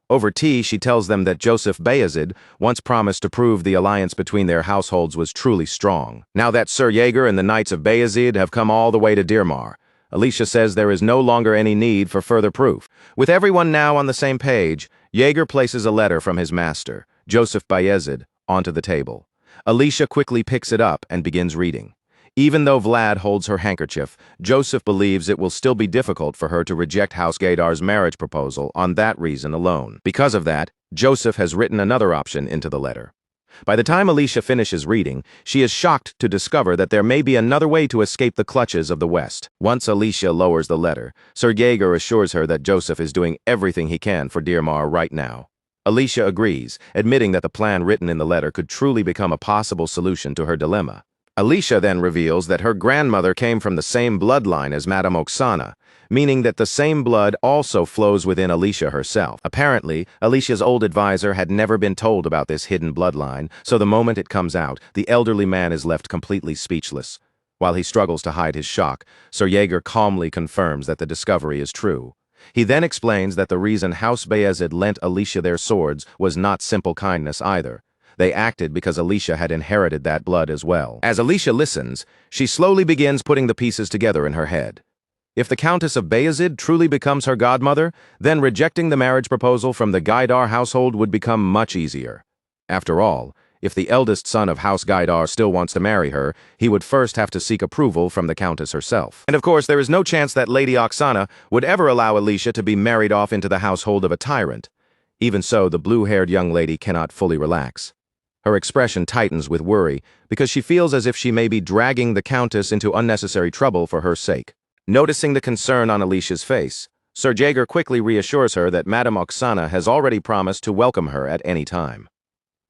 Over tea, she tells them that Joseph Bayezid once promised to prove the alliance between their households was truly strong. Now that Sir Jaeger and the Knights of Bayezid have come all the way to Dirmar, Alicia says there is no longer any need for further proof. With everyone now on the same page, Jaeger places a letter from his master, Joseph Bayezid, onto the table. Alicia quickly picks it up and begins reading. Even though Vlad holds her handkerchief, Joseph believes it will still be difficult for her to reject House Gaidar's marriage proposal on that reason alone. Because of that, Joseph has written another option into the letter. By the time Alicia finishes reading, she is shocked to discover that there may be another way to escape the clutches of the West. Once Alicia lowers the letter, Sir Jaeger assures her that Joseph is doing everything he can for Dirmar right now. Alicia agrees, admitting that the plan written in the letter could truly become a possible solution to her dilemma. Alicia then reveals that her grandmother came from the same bloodline as Madame Oksana, meaning that the same blood also flows within Alicia herself. Apparently, Alicia's old advisor had never been told about this hidden bloodline, so the moment it comes out, the elderly man is left completely speechless. While he struggles to hide his shock, Sir Jaeger calmly confirms that the discovery is true. He then explains that the reason House Bayezid lent Alicia their swords was not simple kindness either. They acted because Alicia had inherited that blood as well. As Alicia listens, she slowly begins putting the pieces together in her head. If the Countess of Bayezid truly becomes her godmother, then rejecting the marriage proposal from the Gaidar household would become much easier. After all, if the eldest son of House Gaidar still wants to marry her, he would first have to seek approval from the Countess herself. And of course, there is no chance that Lady Oksana would ever allow Alicia to be married off into the household of a tyrant. Even so, the blue-haired young lady cannot fully relax. Her expression tightens with worry because she feels as if she may be dragging the Countess into unnecessary trouble for her sake. Noticing the concern on Alicia's face, Sir Jaeger quickly reassures her that Madame Oksana has already promised to welcome her at any time.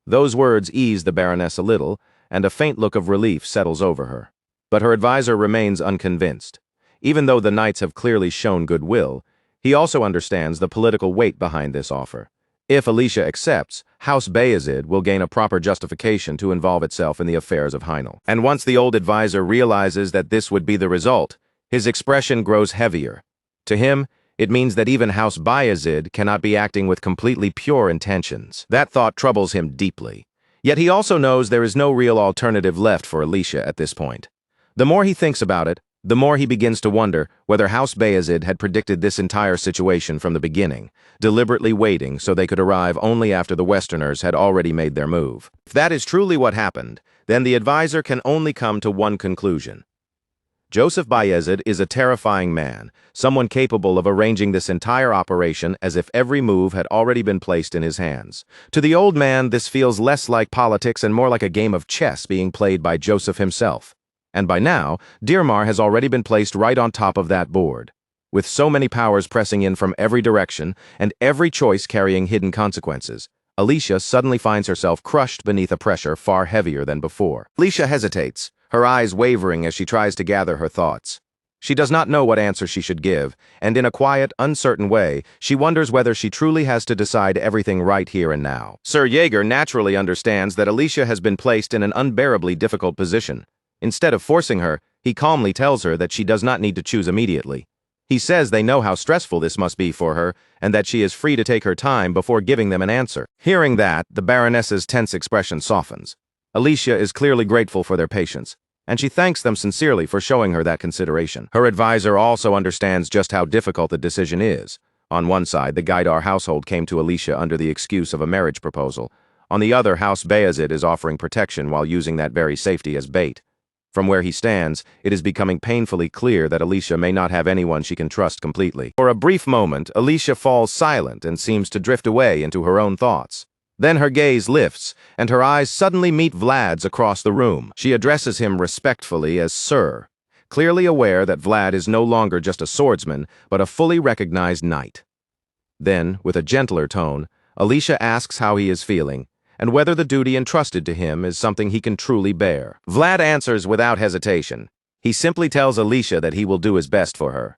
Those words ease the Baroness a little, and a faint look of relief settles over her. But her advisor remains unconvinced. Even though the knights have clearly shown goodwill, he also understands the political weight behind this offer. If Alicia accepts, House Bayezid will gain a proper justification to involve itself in the affairs of Heinel. And once the old advisor realizes that this would be the result, his expression grows heavier. To him, it means that even House Bayezid cannot be acting with completely pure intentions. That thought troubles him deeply. Yet he also knows there is no real alternative left for Alicia at this point. The more he thinks about it, the more he begins to wonder whether House Bayezid had predicted this entire situation from the beginning, deliberately waiting so they could arrive only after the Westerners had already made their move. If that is truly what happened, then the advisor can only come to one conclusion. Joseph Bayezid is a terrifying man, someone capable of arranging this entire operation as if every move had already been placed in his hands. To the old man, this feels less like politics and more like a game of chess being played by Joseph himself. And by now, Dirmar has already been placed right on top of that board. With so many powers pressing in from every direction, and every choice carrying hidden consequences, Alicia suddenly finds herself crushed beneath a pressure far heavier than before. Alicia hesitates, her eyes wavering as she tries to gather her thoughts. She does not know what answer she should give, and in a quiet, uncertain way, she wonders whether she truly has to decide everything right here and now. Sir Jaeger naturally understands that Alicia has been placed in an unbearably difficult position. Instead of forcing her, he calmly tells her that she does not need to choose immediately. He says they know how stressful this must be for her, and that she is free to take her time before giving them an answer. Hearing that, the Baroness's tense expression softens. Alicia is clearly grateful for their patience, and she thanks them sincerely for showing her that consideration. Her advisor also understands just how difficult the decision is. On one side, the Gaidar household came to Alicia under the excuse of a marriage proposal. On the other, House Bayezid is offering protection while using that very safety as bait. From where he stands, it is becoming painfully clear that Alicia may not have anyone she can trust completely. For a brief moment, Alicia falls silent and seems to drift away into her own thoughts. Then her gaze lifts, and her eyes suddenly meet Vlad's across the room. She addresses him respectfully as Sir, clearly aware that Vlad is no longer just a swordsman, but a fully recognized knight. Then, with a gentler tone, Alicia asks how he is feeling, and whether the duty entrusted to him is something he can truly bear. Vlad answers without hesitation. He simply tells Alicia that he will do his best for her.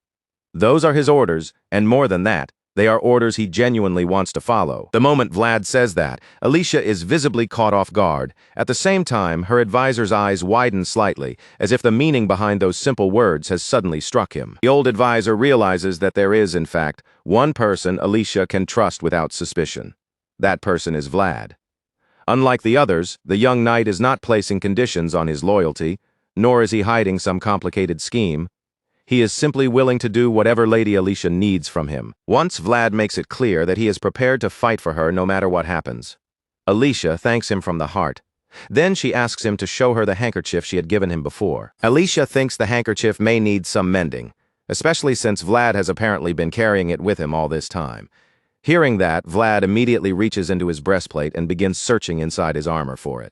Those are his orders, and more than that, They are orders he genuinely wants to follow. The moment Vlad says that, Alicia is visibly caught off guard. At the same time, her advisor's eyes widen slightly, as if the meaning behind those simple words has suddenly struck him. The old advisor realizes that there is, in fact, one person Alicia can trust without suspicion. That person is Vlad. Unlike the others, the young knight is not placing conditions on his loyalty, nor is he hiding some complicated scheme. He is simply willing to do whatever Lady Alicia needs from him. Once Vlad makes it clear that he is prepared to fight for her no matter what happens. Alicia thanks him from the heart. Then she asks him to show her the handkerchief she had given him before. Alicia thinks the handkerchief may need some mending, especially since Vlad has apparently been carrying it with him all this time. Hearing that, Vlad immediately reaches into his breastplate and begins searching inside his armor for it.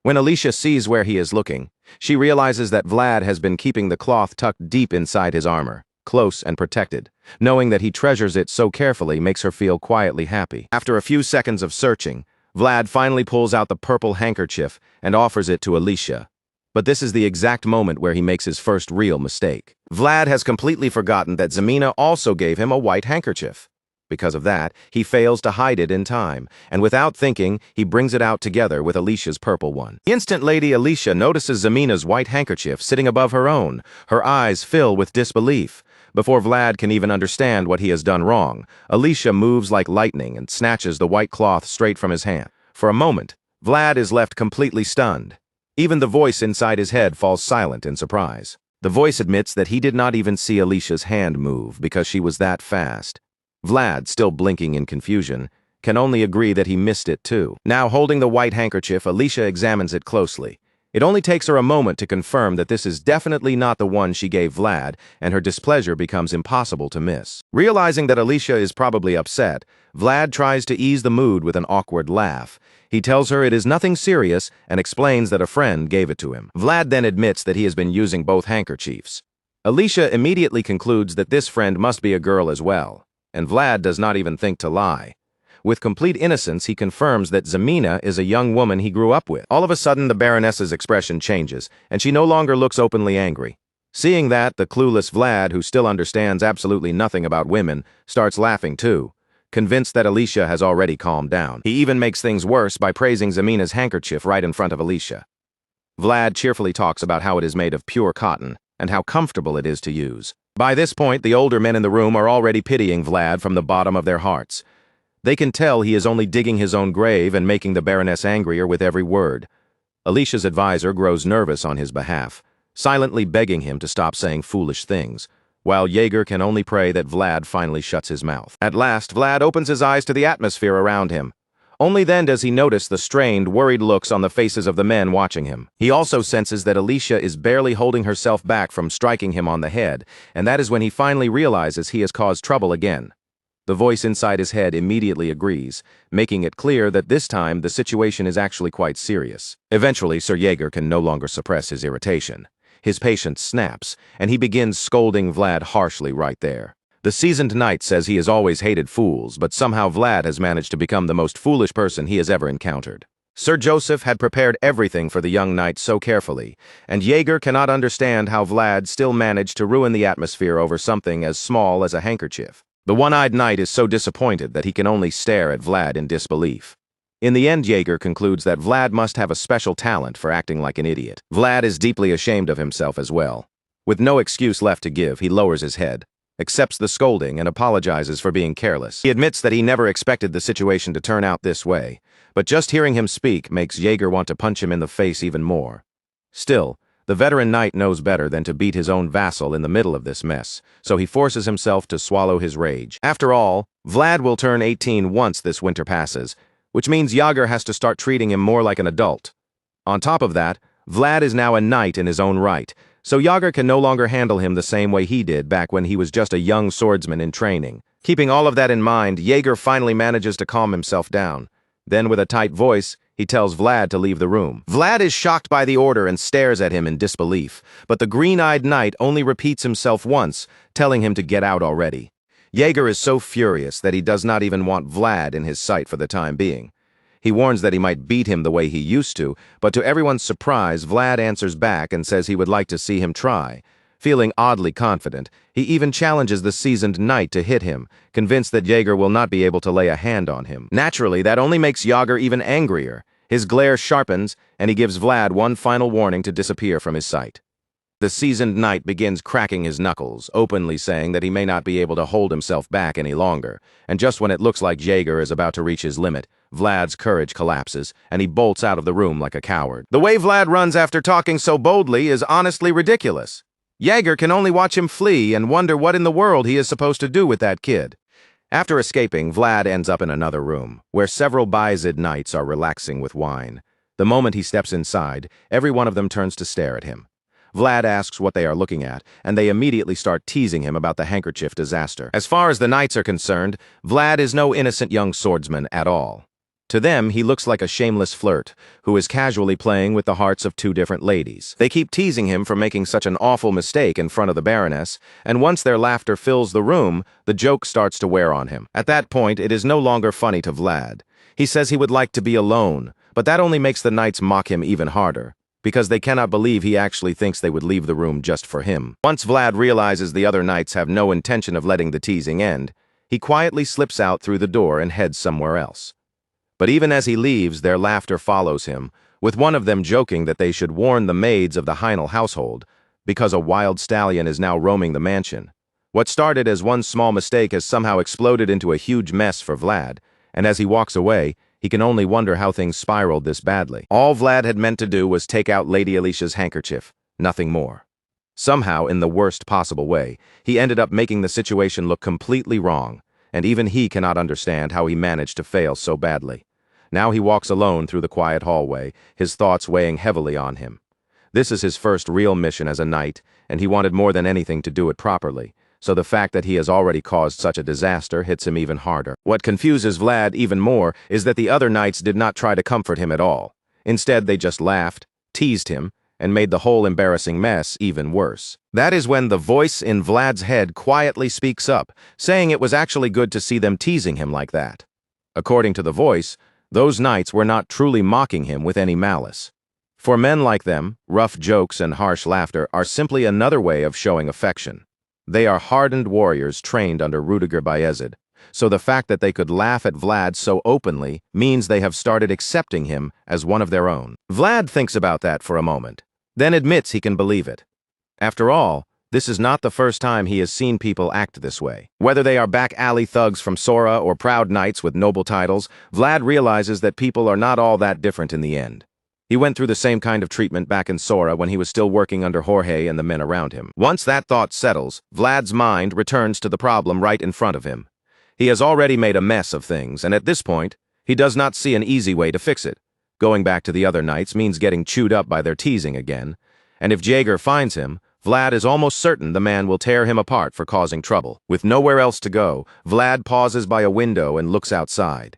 When Alicia sees where he is looking, she realizes that Vlad has been keeping the cloth tucked deep inside his armor, close and protected. Knowing that he treasures it so carefully makes her feel quietly happy. After a few seconds of searching, Vlad finally pulls out the purple handkerchief and offers it to Alicia. But this is the exact moment where he makes his first real mistake. Vlad has completely forgotten that Zemina also gave him a white handkerchief. Because of that, he fails to hide it in time, and without thinking, he brings it out together with Alicia's purple one. The instant Lady Alicia notices Zemina's white handkerchief sitting above her own. Her eyes fill with disbelief. Before Vlad can even understand what he has done wrong, Alicia moves like lightning and snatches the white cloth straight from his hand. For a moment, Vlad is left completely stunned. Even the voice inside his head falls silent in surprise. The voice admits that he did not even see Alicia's hand move because she was that fast. Vlad, still blinking in confusion, can only agree that he missed it too. Now holding the white handkerchief, Alicia examines it closely. It only takes her a moment to confirm that this is definitely not the one she gave Vlad, and her displeasure becomes impossible to miss. Realizing that Alicia is probably upset, Vlad tries to ease the mood with an awkward laugh. He tells her it is nothing serious and explains that a friend gave it to him. Vlad then admits that he has been using both handkerchiefs. Alicia immediately concludes that this friend must be a girl as well. And Vlad does not even think to lie. With complete innocence, he confirms that Zemina is a young woman he grew up with. All of a sudden, the Baroness's expression changes, and she no longer looks openly angry. Seeing that, the clueless Vlad, who still understands absolutely nothing about women, starts laughing too, convinced that Alicia has already calmed down. He even makes things worse by praising Zemina's handkerchief right in front of Alicia. Vlad cheerfully talks about how it is made of pure cotton, and how comfortable it is to use. By this point, the older men in the room are already pitying Vlad from the bottom of their hearts. They can tell he is only digging his own grave and making the Baroness angrier with every word. Alicia's advisor grows nervous on his behalf, silently begging him to stop saying foolish things, while Jaeger can only pray that Vlad finally shuts his mouth. At last, Vlad opens his eyes to the atmosphere around him. Only then does he notice the strained, worried looks on the faces of the men watching him. He also senses that Alicia is barely holding herself back from striking him on the head, and that is when he finally realizes he has caused trouble again. The voice inside his head immediately agrees, making it clear that this time the situation is actually quite serious. Eventually, Sir Jaeger can no longer suppress his irritation. His patience snaps, and he begins scolding Vlad harshly right there. The seasoned knight says he has always hated fools, but somehow Vlad has managed to become the most foolish person he has ever encountered. Sir Joseph had prepared everything for the young knight so carefully, and Jaeger cannot understand how Vlad still managed to ruin the atmosphere over something as small as a handkerchief. The one-eyed knight is so disappointed that he can only stare at Vlad in disbelief. In the end, Jaeger concludes that Vlad must have a special talent for acting like an idiot. Vlad is deeply ashamed of himself as well. With no excuse left to give, he lowers his head, accepts the scolding, and apologizes for being careless. He admits that he never expected the situation to turn out this way, but just hearing him speak makes Jaeger want to punch him in the face even more. Still, the veteran knight knows better than to beat his own vassal in the middle of this mess, so he forces himself to swallow his rage. After all, Vlad will turn 18 once this winter passes, which means Jaeger has to start treating him more like an adult. On top of that, Vlad is now a knight in his own right, so Jaeger can no longer handle him the same way he did back when he was just a young swordsman in training. Keeping all of that in mind, Jaeger finally manages to calm himself down. Then, with a tight voice, he tells Vlad to leave the room. Vlad is shocked by the order and stares at him in disbelief, but the green-eyed knight only repeats himself once, telling him to get out already. Jaeger is so furious that he does not even want Vlad in his sight for the time being. He warns that he might beat him the way he used to, but to everyone's surprise, Vlad answers back and says he would like to see him try. Feeling oddly confident, he even challenges the seasoned knight to hit him, convinced that Jaeger will not be able to lay a hand on him. Naturally, that only makes Jaeger even angrier. His glare sharpens, and he gives Vlad one final warning to disappear from his sight. The seasoned knight begins cracking his knuckles, openly saying that he may not be able to hold himself back any longer, and just when it looks like Jaeger is about to reach his limit, Vlad's courage collapses, and he bolts out of the room like a coward. The way Vlad runs after talking so boldly is honestly ridiculous. Jaeger can only watch him flee and wonder what in the world he is supposed to do with that kid. After escaping, Vlad ends up in another room, where several Bayezid knights are relaxing with wine. The moment he steps inside, every one of them turns to stare at him. Vlad asks what they are looking at, and they immediately start teasing him about the handkerchief disaster. As far as the knights are concerned, Vlad is no innocent young swordsman at all. To them, he looks like a shameless flirt, who is casually playing with the hearts of two different ladies. They keep teasing him for making such an awful mistake in front of the Baroness, and once their laughter fills the room, the joke starts to wear on him. At that point, it is no longer funny to Vlad. He says he would like to be alone, but that only makes the knights mock him even harder, because they cannot believe he actually thinks they would leave the room just for him. Once Vlad realizes the other knights have no intention of letting the teasing end, he quietly slips out through the door and heads somewhere else. But even as he leaves, their laughter follows him, with one of them joking that they should warn the maids of the Heinel household, because a wild stallion is now roaming the mansion. What started as one small mistake has somehow exploded into a huge mess for Vlad, and as he walks away, he can only wonder how things spiraled this badly. All Vlad had meant to do was take out Lady Alicia's handkerchief, nothing more. Somehow, in the worst possible way, he ended up making the situation look completely wrong, and even he cannot understand how he managed to fail so badly. Now he walks alone through the quiet hallway, his thoughts weighing heavily on him. This is his first real mission as a knight, and he wanted more than anything to do it properly, so the fact that he has already caused such a disaster hits him even harder. What confuses Vlad even more is that the other knights did not try to comfort him at all. Instead, they just laughed, teased him, and made the whole embarrassing mess even worse. That is when the voice in Vlad's head quietly speaks up, saying it was actually good to see them teasing him like that. According to the voice, those knights were not truly mocking him with any malice. For men like them, rough jokes and harsh laughter are simply another way of showing affection. They are hardened warriors trained under Rudiger Bayezid, so the fact that they could laugh at Vlad so openly means they have started accepting him as one of their own. Vlad thinks about that for a moment, then admits he can believe it. After all, this is not the first time he has seen people act this way. Whether they are back alley thugs from Sora or proud knights with noble titles, Vlad realizes that people are not all that different in the end. He went through the same kind of treatment back in Sora when he was still working under Jorge and the men around him. Once that thought settles, Vlad's mind returns to the problem right in front of him. He has already made a mess of things, and at this point, he does not see an easy way to fix it. Going back to the other knights means getting chewed up by their teasing again, and if Jaeger finds him, Vlad is almost certain the man will tear him apart for causing trouble. With nowhere else to go, Vlad pauses by a window and looks outside.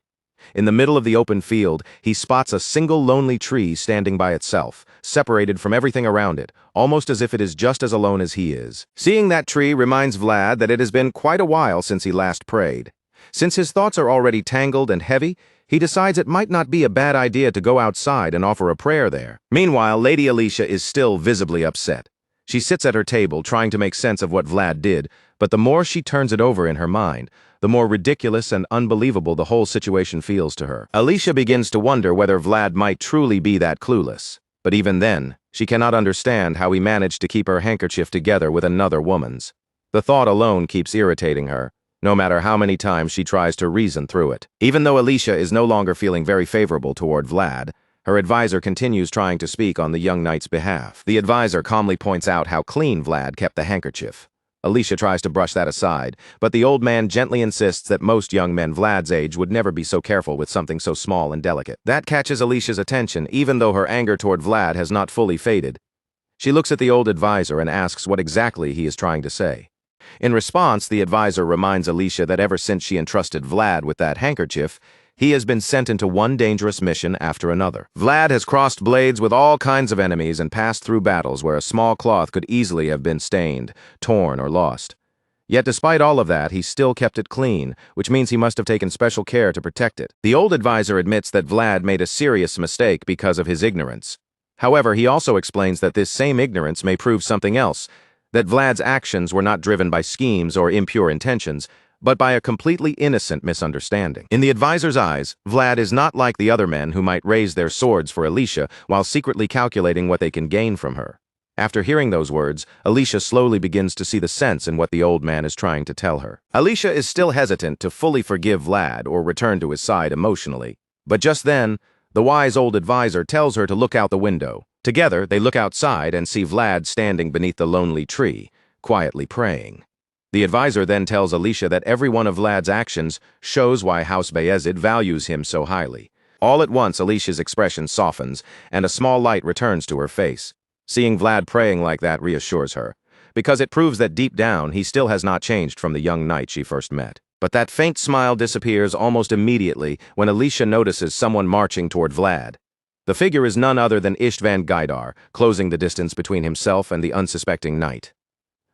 In the middle of the open field, he spots a single lonely tree standing by itself, separated from everything around it, almost as if it is just as alone as he is. Seeing that tree reminds Vlad that it has been quite a while since he last prayed. Since his thoughts are already tangled and heavy, he decides it might not be a bad idea to go outside and offer a prayer there. Meanwhile, Lady Alicia is still visibly upset. She sits at her table trying to make sense of what Vlad did, but the more she turns it over in her mind, the more ridiculous and unbelievable the whole situation feels to her. Alicia begins to wonder whether Vlad might truly be that clueless. But even then, she cannot understand how he managed to keep her handkerchief together with another woman's. The thought alone keeps irritating her, no matter how many times she tries to reason through it. Even though Alicia is no longer feeling very favorable toward Vlad, her advisor continues trying to speak on the young knight's behalf. The advisor calmly points out how clean Vlad kept the handkerchief. Alicia tries to brush that aside, but the old man gently insists that most young men Vlad's age would never be so careful with something so small and delicate. That catches Alicia's attention, even though her anger toward Vlad has not fully faded. She looks at the old advisor and asks what exactly he is trying to say. In response, the advisor reminds Alicia that ever since she entrusted Vlad with that handkerchief, he has been sent into one dangerous mission after another. Vlad has crossed blades with all kinds of enemies and passed through battles where a small cloth could easily have been stained, torn, or lost. Yet despite all of that, he still kept it clean, which means he must have taken special care to protect it. The old advisor admits that Vlad made a serious mistake because of his ignorance. However, he also explains that this same ignorance may prove something else, that Vlad's actions were not driven by schemes or impure intentions, but by a completely innocent misunderstanding. In the advisor's eyes, Vlad is not like the other men who might raise their swords for Alicia while secretly calculating what they can gain from her. After hearing those words, Alicia slowly begins to see the sense in what the old man is trying to tell her. Alicia is still hesitant to fully forgive Vlad or return to his side emotionally. But just then, the wise old advisor tells her to look out the window. Together, they look outside and see Vlad standing beneath the lonely tree, quietly praying. The advisor then tells Alicia that every one of Vlad's actions shows why House Bayezid values him so highly. All at once, Alicia's expression softens, and a small light returns to her face. Seeing Vlad praying like that reassures her, because it proves that deep down he still has not changed from the young knight she first met. But that faint smile disappears almost immediately when Alicia notices someone marching toward Vlad. The figure is none other than Istvan Gaidar, closing the distance between himself and the unsuspecting knight.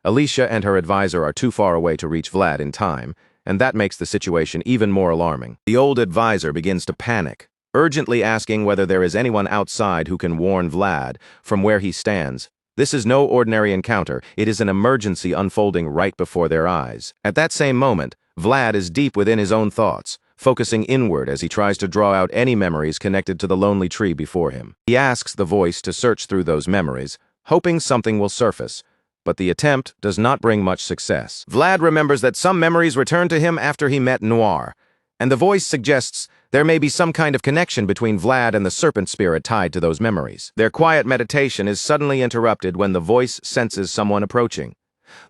Alicia and her advisor are too far away to reach Vlad in time, and that makes the situation even more alarming. The old advisor begins to panic, urgently asking whether there is anyone outside who can warn Vlad from where he stands. This is no ordinary encounter, it is an emergency unfolding right before their eyes. At that same moment, Vlad is deep within his own thoughts, focusing inward as he tries to draw out any memories connected to the lonely tree before him. He asks the voice to search through those memories, hoping something will surface, but the attempt does not bring much success. Vlad remembers that some memories returned to him after he met Noir, and the voice suggests there may be some kind of connection between Vlad and the serpent spirit tied to those memories. Their quiet meditation is suddenly interrupted when the voice senses someone approaching.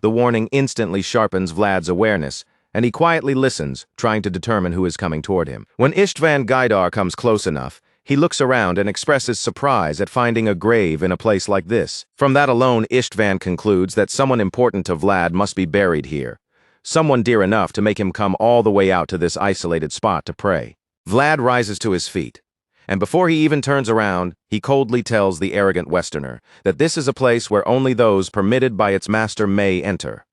The warning instantly sharpens Vlad's awareness, and he quietly listens, trying to determine who is coming toward him. When Istvan Gaidar comes close enough, he looks around and expresses surprise at finding a grave in a place like this. From that alone, Istvan concludes that someone important to Vlad must be buried here. Someone dear enough to make him come all the way out to this isolated spot to pray. Vlad rises to his feet, and before he even turns around, he coldly tells the arrogant Westerner that this is a place where only those permitted by its master may enter.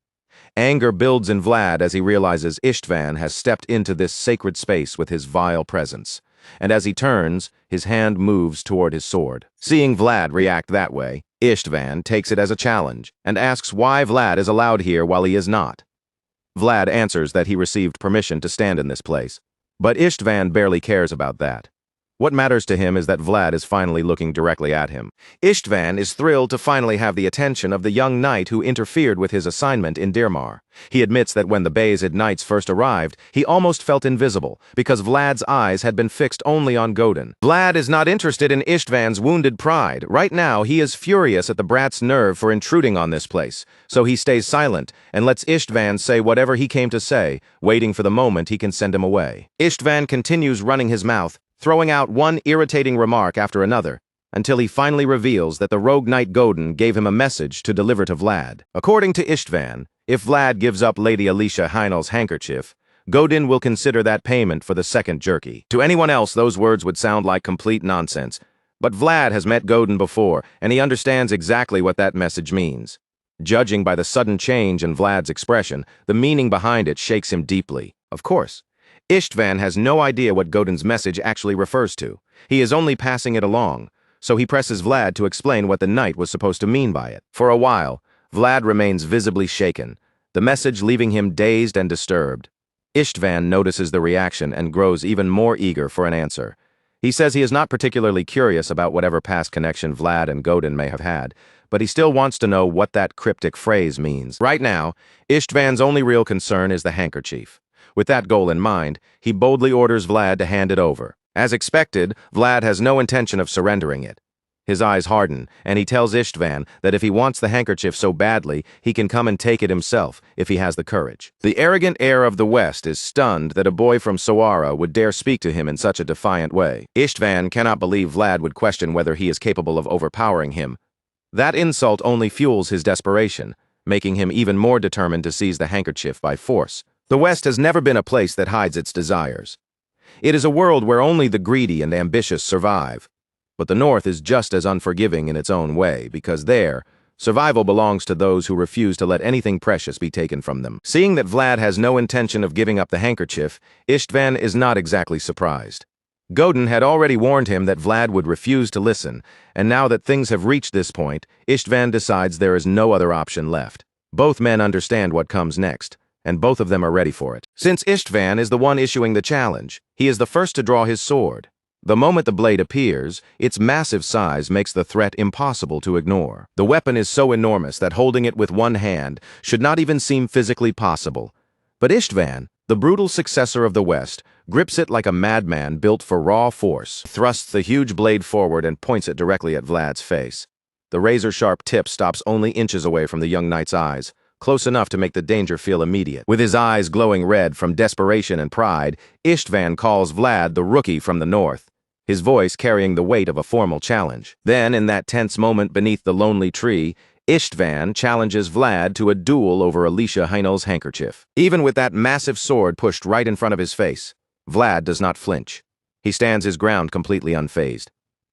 Anger builds in Vlad as he realizes Istvan has stepped into this sacred space with his vile presence. And as he turns, his hand moves toward his sword. Seeing Vlad react that way, Istvan takes it as a challenge and asks why Vlad is allowed here while he is not. Vlad answers that he received permission to stand in this place, but Istvan barely cares about that. What matters to him is that Vlad is finally looking directly at him. Istvan is thrilled to finally have the attention of the young knight who interfered with his assignment in Dirmar. He admits that when the Bayezid knights first arrived, he almost felt invisible, because Vlad's eyes had been fixed only on Godin. Vlad is not interested in Istvan's wounded pride. Right now, he is furious at the brat's nerve for intruding on this place, so he stays silent and lets Istvan say whatever he came to say, waiting for the moment he can send him away. Istvan continues running his mouth, throwing out one irritating remark after another, until he finally reveals that the rogue knight Godin gave him a message to deliver to Vlad. According to Istvan, if Vlad gives up Lady Alicia Heinel's handkerchief, Godin will consider that payment for the second jerky. To anyone else, those words would sound like complete nonsense, but Vlad has met Godin before, and he understands exactly what that message means. Judging by the sudden change in Vlad's expression, the meaning behind it shakes him deeply. Of course, Istvan has no idea what Godin's message actually refers to. He is only passing it along, so he presses Vlad to explain what the knight was supposed to mean by it. For a while, Vlad remains visibly shaken, the message leaving him dazed and disturbed. Istvan notices the reaction and grows even more eager for an answer. He says he is not particularly curious about whatever past connection Vlad and Godin may have had, but he still wants to know what that cryptic phrase means. Right now, Istvan's only real concern is the handkerchief. With that goal in mind, he boldly orders Vlad to hand it over. As expected, Vlad has no intention of surrendering it. His eyes harden, and he tells Istvan that if he wants the handkerchief so badly, he can come and take it himself, if he has the courage. The arrogant heir of the West is stunned that a boy from Sawara would dare speak to him in such a defiant way. Istvan cannot believe Vlad would question whether he is capable of overpowering him. That insult only fuels his desperation, making him even more determined to seize the handkerchief by force. The West has never been a place that hides its desires. It is a world where only the greedy and ambitious survive. But the North is just as unforgiving in its own way, because there, survival belongs to those who refuse to let anything precious be taken from them. Seeing that Vlad has no intention of giving up the handkerchief, Istvan is not exactly surprised. Godin had already warned him that Vlad would refuse to listen, and now that things have reached this point, Istvan decides there is no other option left. Both men understand what comes next, and both of them are ready for it. Since Istvan is the one issuing the challenge, he is the first to draw his sword. The moment the blade appears, its massive size makes the threat impossible to ignore. The weapon is so enormous that holding it with one hand should not even seem physically possible. But Istvan, the brutal successor of the West, grips it like a madman built for raw force, thrusts the huge blade forward and points it directly at Vlad's face. The razor-sharp tip stops only inches away from the young knight's eyes, close enough to make the danger feel immediate. With his eyes glowing red from desperation and pride, Istvan calls Vlad the rookie from the north, his voice carrying the weight of a formal challenge. Then, in that tense moment beneath the lonely tree, Istvan challenges Vlad to a duel over Alicia Heinel's handkerchief. Even with that massive sword pushed right in front of his face, Vlad does not flinch. He stands his ground completely unfazed,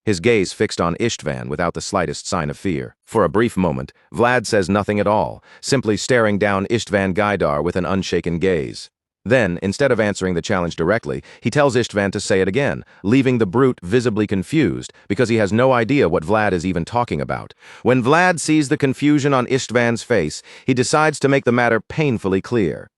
his gaze fixed on Istvan without the slightest sign of fear. For a brief moment, Vlad says nothing at all, simply staring down Istvan Gaidar with an unshaken gaze. Then, instead of answering the challenge directly, he tells Istvan to say it again, leaving the brute visibly confused because he has no idea what Vlad is even talking about. When Vlad sees the confusion on Istvan's face, he decides to make the matter painfully clear.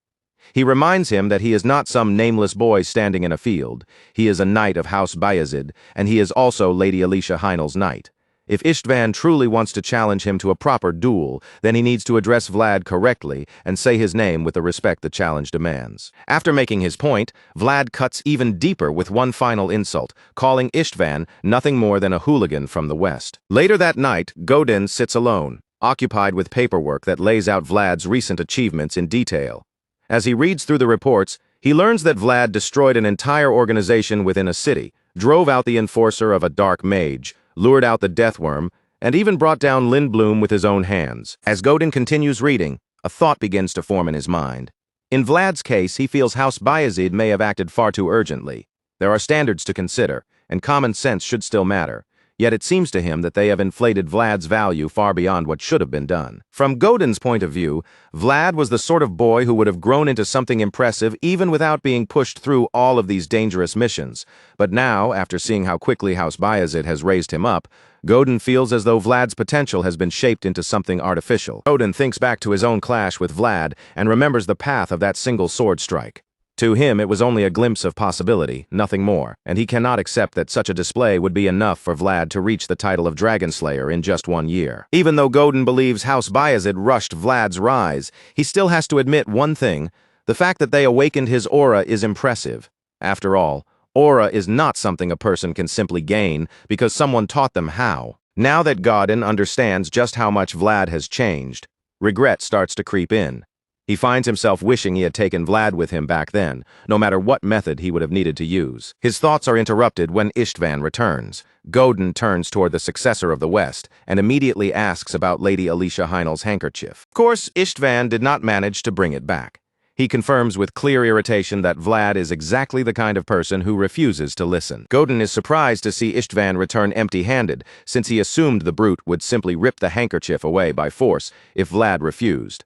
He reminds him that he is not some nameless boy standing in a field. He is a knight of House Bayezid, and he is also Lady Alicia Heinel's knight. If Istvan truly wants to challenge him to a proper duel, then he needs to address Vlad correctly and say his name with the respect the challenge demands. After making his point, Vlad cuts even deeper with one final insult, calling Istvan nothing more than a hooligan from the West. Later that night, Godin sits alone, occupied with paperwork that lays out Vlad's recent achievements in detail. As he reads through the reports, he learns that Vlad destroyed an entire organization within a city, drove out the enforcer of a dark mage, lured out the deathworm, and even brought down Lindblom with his own hands. As Godin continues reading, a thought begins to form in his mind. In Vlad's case, he feels House Bayezid may have acted far too urgently. There are standards to consider, and common sense should still matter. Yet it seems to him that they have inflated Vlad's value far beyond what should have been done. From Godin's point of view, Vlad was the sort of boy who would have grown into something impressive even without being pushed through all of these dangerous missions. But now, after seeing how quickly House Bayezid has raised him up, Godin feels as though Vlad's potential has been shaped into something artificial. Godin thinks back to his own clash with Vlad and remembers the path of that single sword strike. To him, it was only a glimpse of possibility, nothing more, and he cannot accept that such a display would be enough for Vlad to reach the title of Dragon Slayer in just 1 year. Even though Godin believes House Bayezid rushed Vlad's rise, he still has to admit one thing: the fact that they awakened his aura is impressive. After all, aura is not something a person can simply gain because someone taught them how. Now that Godin understands just how much Vlad has changed, regret starts to creep in. He finds himself wishing he had taken Vlad with him back then, no matter what method he would have needed to use. His thoughts are interrupted when Istvan returns. Godin turns toward the successor of the West and immediately asks about Lady Alicia Heinel's handkerchief. Of course, Istvan did not manage to bring it back. He confirms with clear irritation that Vlad is exactly the kind of person who refuses to listen. Godin is surprised to see Istvan return empty-handed, since he assumed the brute would simply rip the handkerchief away by force if Vlad refused.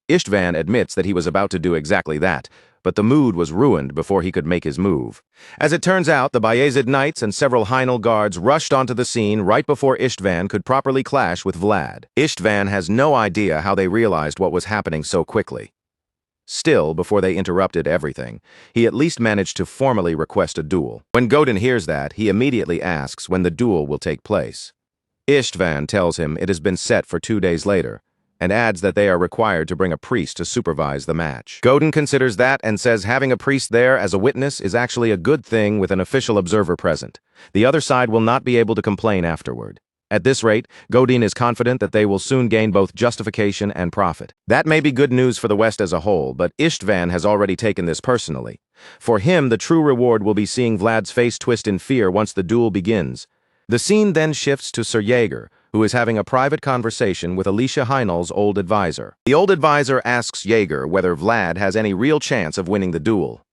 Istvan admits that he was about to do exactly that, but the mood was ruined before he could make his move. As it turns out, the Bayezid knights and several Heinel guards rushed onto the scene right before Istvan could properly clash with Vlad. Istvan has no idea how they realized what was happening so quickly. Still, before they interrupted everything, he at least managed to formally request a duel. When Godin hears that, he immediately asks when the duel will take place. Istvan tells him it has been set for 2 days later, and adds that they are required to bring a priest to supervise the match. Godin considers that and says having a priest there as a witness is actually a good thing with an official observer present. The other side will not be able to complain afterward. At this rate, Godin is confident that they will soon gain both justification and profit. That may be good news for the West as a whole, but Istvan has already taken this personally. For him, the true reward will be seeing Vlad's face twist in fear once the duel begins. The scene then shifts to Sir Jaeger, who is having a private conversation with Alicia Heinel's old advisor. The old advisor asks Jaeger whether Vlad has any real chance of winning the duel.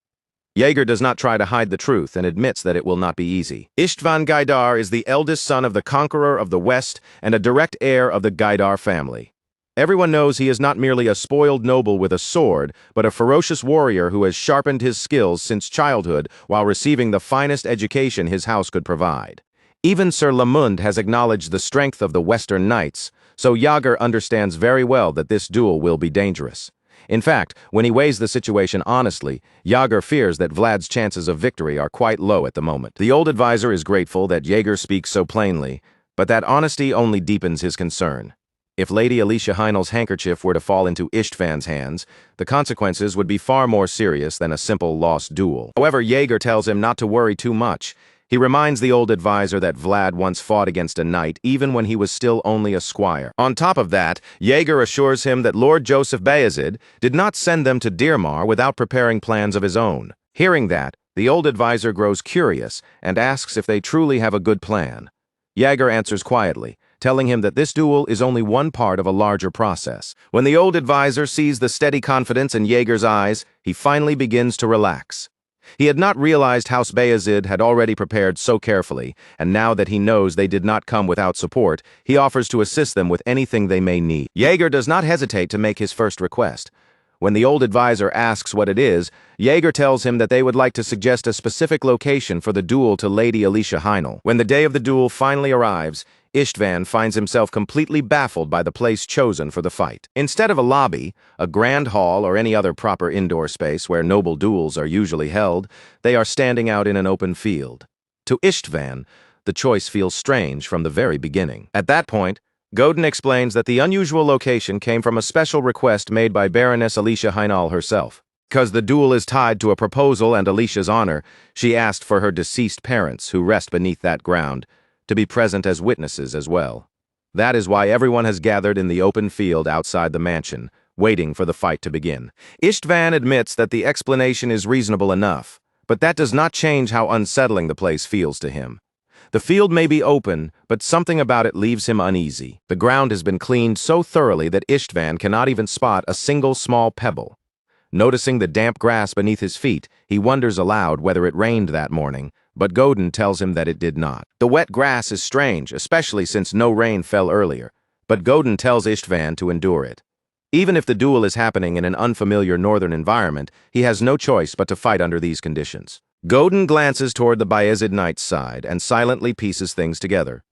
Jaeger does not try to hide the truth and admits that it will not be easy. Istvan Gaidar is the eldest son of the conqueror of the West and a direct heir of the Gaidar family. Everyone knows he is not merely a spoiled noble with a sword, but a ferocious warrior who has sharpened his skills since childhood while receiving the finest education his house could provide. Even Sir Lamund has acknowledged the strength of the Western Knights, so Yager understands very well that this duel will be dangerous. In fact, when he weighs the situation honestly, Yager fears that Vlad's chances of victory are quite low at the moment. The old advisor is grateful that Jaeger speaks so plainly, but that honesty only deepens his concern. If Lady Alicia Heinel's handkerchief were to fall into Istvan's hands, the consequences would be far more serious than a simple lost duel. However, Jaeger tells him not to worry too much. He reminds the old advisor that Vlad once fought against a knight even when he was still only a squire. On top of that, Jaeger assures him that Lord Joseph Bayezid did not send them to Dirmar without preparing plans of his own. Hearing that, the old advisor grows curious and asks if they truly have a good plan. Jaeger answers quietly, telling him that this duel is only one part of a larger process. When the old advisor sees the steady confidence in Jaeger's eyes, he finally begins to relax. He had not realized House Bayezid had already prepared so carefully, and now that he knows they did not come without support, he offers to assist them with anything they may need. Jaeger does not hesitate to make his first request. When the old advisor asks what it is, Jaeger tells him that they would like to suggest a specific location for the duel to Lady Alicia Heinel. When the day of the duel finally arrives, Istvan finds himself completely baffled by the place chosen for the fight. Instead of a lobby, a grand hall, or any other proper indoor space where noble duels are usually held, they are standing out in an open field. To Istvan, the choice feels strange from the very beginning. At that point, Godin explains that the unusual location came from a special request made by Baroness Alicia Heinel herself. Because the duel is tied to a proposal and Alicia's honor, she asked for her deceased parents, who rest beneath that ground, to be present as witnesses as well. That is why everyone has gathered in the open field outside the mansion, waiting for the fight to begin. Istvan admits that the explanation is reasonable enough, but that does not change how unsettling the place feels to him. The field may be open, but something about it leaves him uneasy. The ground has been cleaned so thoroughly that Istvan cannot even spot a single small pebble. Noticing the damp grass beneath his feet, he wonders aloud whether it rained that morning, but Godin tells him that it did not. The wet grass is strange, especially since no rain fell earlier, but Godin tells Istvan to endure it. Even if the duel is happening in an unfamiliar northern environment, he has no choice but to fight under these conditions. Godin glances toward the Bayezid knight's side and silently pieces things together.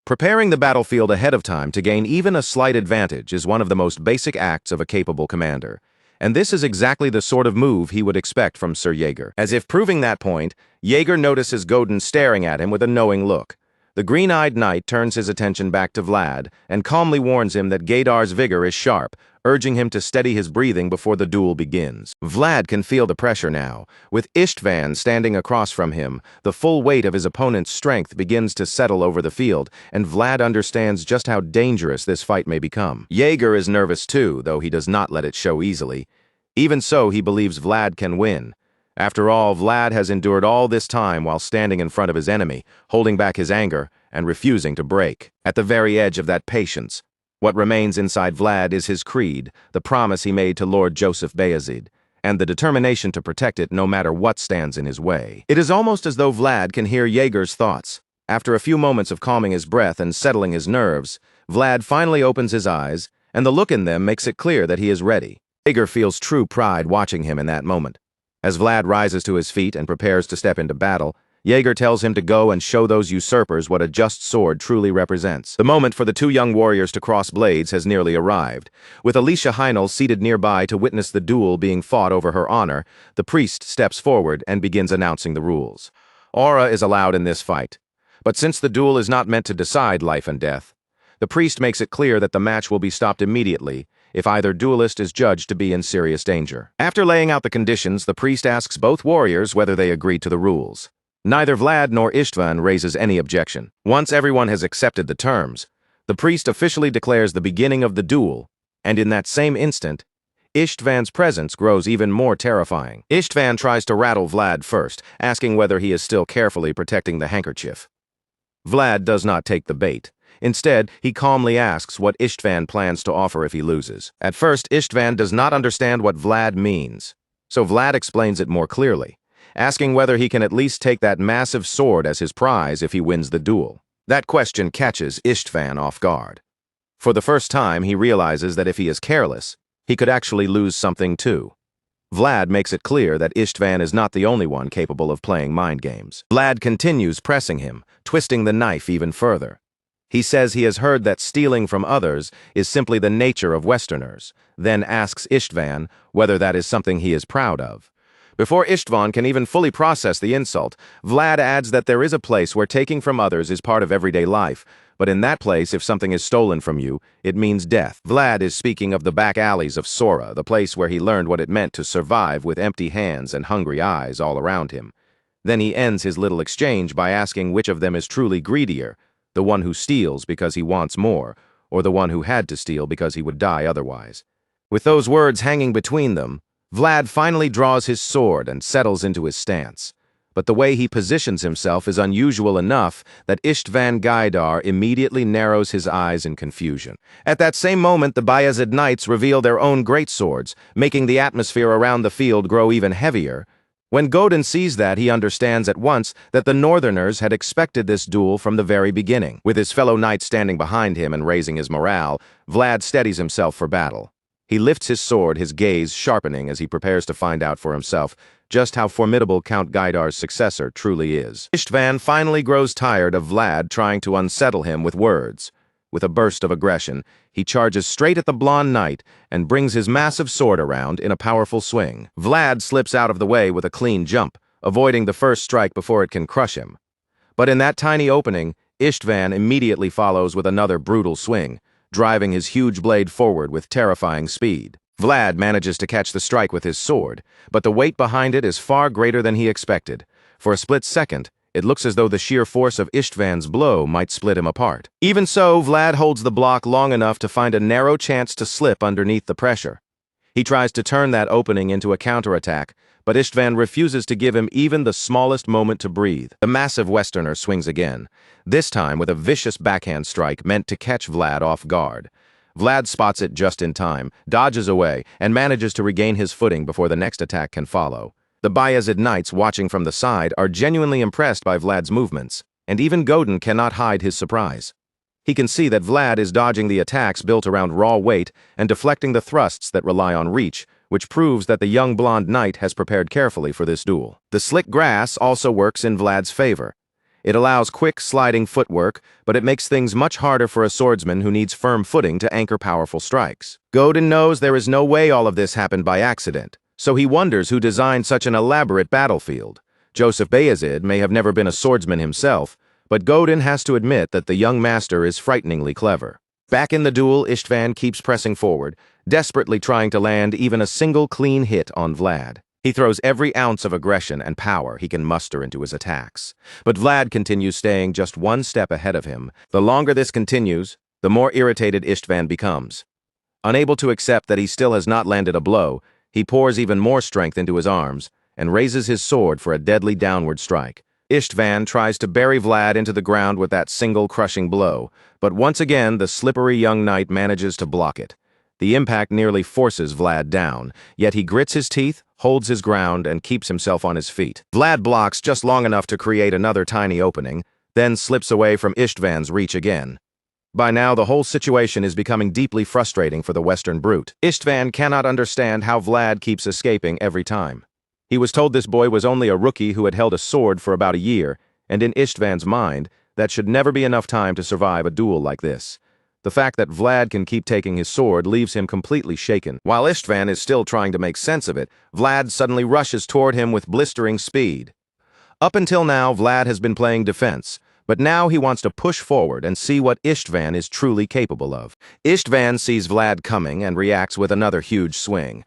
Preparing the battlefield ahead of time to gain even a slight advantage is one of the most basic acts of a capable commander, and this is exactly the sort of move he would expect from Sir Jaeger. As if proving that point, Jaeger notices Godin staring at him with a knowing look. The green-eyed knight turns his attention back to Vlad and calmly warns him that Gaidar's vigor is sharp, urging him to steady his breathing before the duel begins. Vlad can feel the pressure now. With Istvan standing across from him, the full weight of his opponent's strength begins to settle over the field, and Vlad understands just how dangerous this fight may become. Jaeger is nervous too, though he does not let it show easily. Even so, he believes Vlad can win. After all, Vlad has endured all this time while standing in front of his enemy, holding back his anger and refusing to break. At the very edge of that patience, what remains inside Vlad is his creed, the promise he made to Lord Joseph Bayezid, and the determination to protect it no matter what stands in his way. It is almost as though Vlad can hear Jaeger's thoughts. After a few moments of calming his breath and settling his nerves, Vlad finally opens his eyes, and the look in them makes it clear that he is ready. Jaeger feels true pride watching him in that moment. As Vlad rises to his feet and prepares to step into battle, Jaeger tells him to go and show those usurpers what a just sword truly represents. The moment for the two young warriors to cross blades has nearly arrived. With Alicia Heinel seated nearby to witness the duel being fought over her honor, the priest steps forward and begins announcing the rules. Aura is allowed in this fight, but since the duel is not meant to decide life and death, the priest makes it clear that the match will be stopped immediately if either duelist is judged to be in serious danger. After laying out the conditions, the priest asks both warriors whether they agree to the rules. Neither Vlad nor Istvan raises any objection. Once everyone has accepted the terms, the priest officially declares the beginning of the duel, and in that same instant, Istvan's presence grows even more terrifying. Istvan tries to rattle Vlad first, asking whether he is still carefully protecting the handkerchief. Vlad does not take the bait. Instead, he calmly asks what Istvan plans to offer if he loses. At first, Istvan does not understand what Vlad means, so Vlad explains it more clearly, asking whether he can at least take that massive sword as his prize if he wins the duel. That question catches Istvan off guard. For the first time, he realizes that if he is careless, he could actually lose something too. Vlad makes it clear that Istvan is not the only one capable of playing mind games. Vlad continues pressing him, twisting the knife even further. He says he has heard that stealing from others is simply the nature of Westerners, then asks Istvan whether that is something he is proud of. Before Istvan can even fully process the insult, Vlad adds that there is a place where taking from others is part of everyday life, but in that place, if something is stolen from you, it means death. Vlad is speaking of the back alleys of Sora, the place where he learned what it meant to survive with empty hands and hungry eyes all around him. Then he ends his little exchange by asking which of them is truly greedier, the one who steals because he wants more, or the one who had to steal because he would die otherwise. With those words hanging between them, Vlad finally draws his sword and settles into his stance. But the way he positions himself is unusual enough that Istvan Gaidar immediately narrows his eyes in confusion. At that same moment, the Bayezid Knights reveal their own greatswords, making the atmosphere around the field grow even heavier. When Godin sees that, he understands at once that the Northerners had expected this duel from the very beginning. With his fellow knights standing behind him and raising his morale, Vlad steadies himself for battle. He lifts his sword, his gaze sharpening as he prepares to find out for himself just how formidable Count Gaidar's successor truly is. Istvan finally grows tired of Vlad trying to unsettle him with words. With a burst of aggression, he charges straight at the blonde knight and brings his massive sword around in a powerful swing. Vlad slips out of the way with a clean jump, avoiding the first strike before it can crush him. But in that tiny opening, Istvan immediately follows with another brutal swing, driving his huge blade forward with terrifying speed. Vlad manages to catch the strike with his sword, but the weight behind it is far greater than he expected. For a split second, it looks as though the sheer force of Istvan's blow might split him apart. Even so, Vlad holds the block long enough to find a narrow chance to slip underneath the pressure. He tries to turn that opening into a counterattack, but Istvan refuses to give him even the smallest moment to breathe. The massive Westerner swings again, this time with a vicious backhand strike meant to catch Vlad off guard. Vlad spots it just in time, dodges away, and manages to regain his footing before the next attack can follow. The Bayezid Knights watching from the side are genuinely impressed by Vlad's movements, and even Godin cannot hide his surprise. He can see that Vlad is dodging the attacks built around raw weight and deflecting the thrusts that rely on reach, which proves that the young blonde knight has prepared carefully for this duel. The slick grass also works in Vlad's favor. It allows quick sliding footwork, but it makes things much harder for a swordsman who needs firm footing to anchor powerful strikes. Godin knows there is no way all of this happened by accident, so he wonders who designed such an elaborate battlefield. Joseph Bayezid may have never been a swordsman himself, but Godin has to admit that the young master is frighteningly clever. Back in the duel, Istvan keeps pressing forward, desperately trying to land even a single clean hit on Vlad. He throws every ounce of aggression and power he can muster into his attacks. But Vlad continues staying just one step ahead of him. The longer this continues, the more irritated Istvan becomes. Unable to accept that he still has not landed a blow, he pours even more strength into his arms and raises his sword for a deadly downward strike. Istvan tries to bury Vlad into the ground with that single crushing blow, but once again the slippery young knight manages to block it. The impact nearly forces Vlad down, yet he grits his teeth, holds his ground, and keeps himself on his feet. Vlad blocks just long enough to create another tiny opening, then slips away from Istvan's reach again. By now, the whole situation is becoming deeply frustrating for the Western brute. Istvan cannot understand how Vlad keeps escaping every time. He was told this boy was only a rookie who had held a sword for about a year, and in Istvan's mind, that should never be enough time to survive a duel like this. The fact that Vlad can keep taking his sword leaves him completely shaken. While Istvan is still trying to make sense of it, Vlad suddenly rushes toward him with blistering speed. Up until now, Vlad has been playing defense, but now he wants to push forward and see what Istvan is truly capable of. Istvan sees Vlad coming and reacts with another huge swing.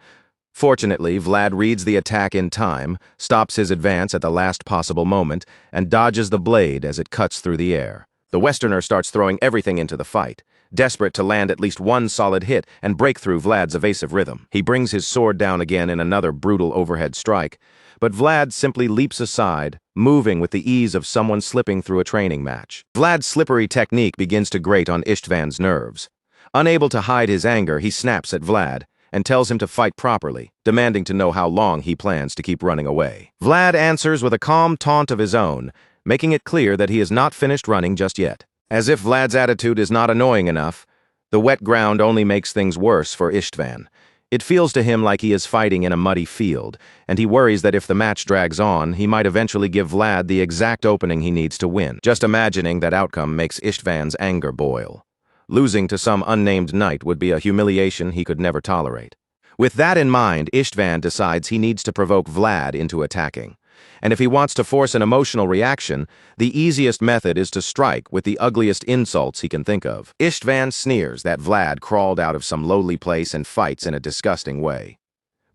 Fortunately, Vlad reads the attack in time, stops his advance at the last possible moment, and dodges the blade as it cuts through the air. The Westerner starts throwing everything into the fight, desperate to land at least one solid hit and break through Vlad's evasive rhythm. He brings his sword down again in another brutal overhead strike, but Vlad simply leaps aside, moving with the ease of someone slipping through a training match. Vlad's slippery technique begins to grate on Istvan's nerves. Unable to hide his anger, he snaps at Vlad and tells him to fight properly, demanding to know how long he plans to keep running away. Vlad answers with a calm taunt of his own, making it clear that he is not finished running just yet. As if Vlad's attitude is not annoying enough, the wet ground only makes things worse for Istvan. It feels to him like he is fighting in a muddy field, and he worries that if the match drags on, he might eventually give Vlad the exact opening he needs to win. Just imagining that outcome makes Istvan's anger boil. Losing to some unnamed knight would be a humiliation he could never tolerate. With that in mind, Istvan decides he needs to provoke Vlad into attacking. And if he wants to force an emotional reaction, the easiest method is to strike with the ugliest insults he can think of. Istvan sneers that Vlad crawled out of some lowly place and fights in a disgusting way.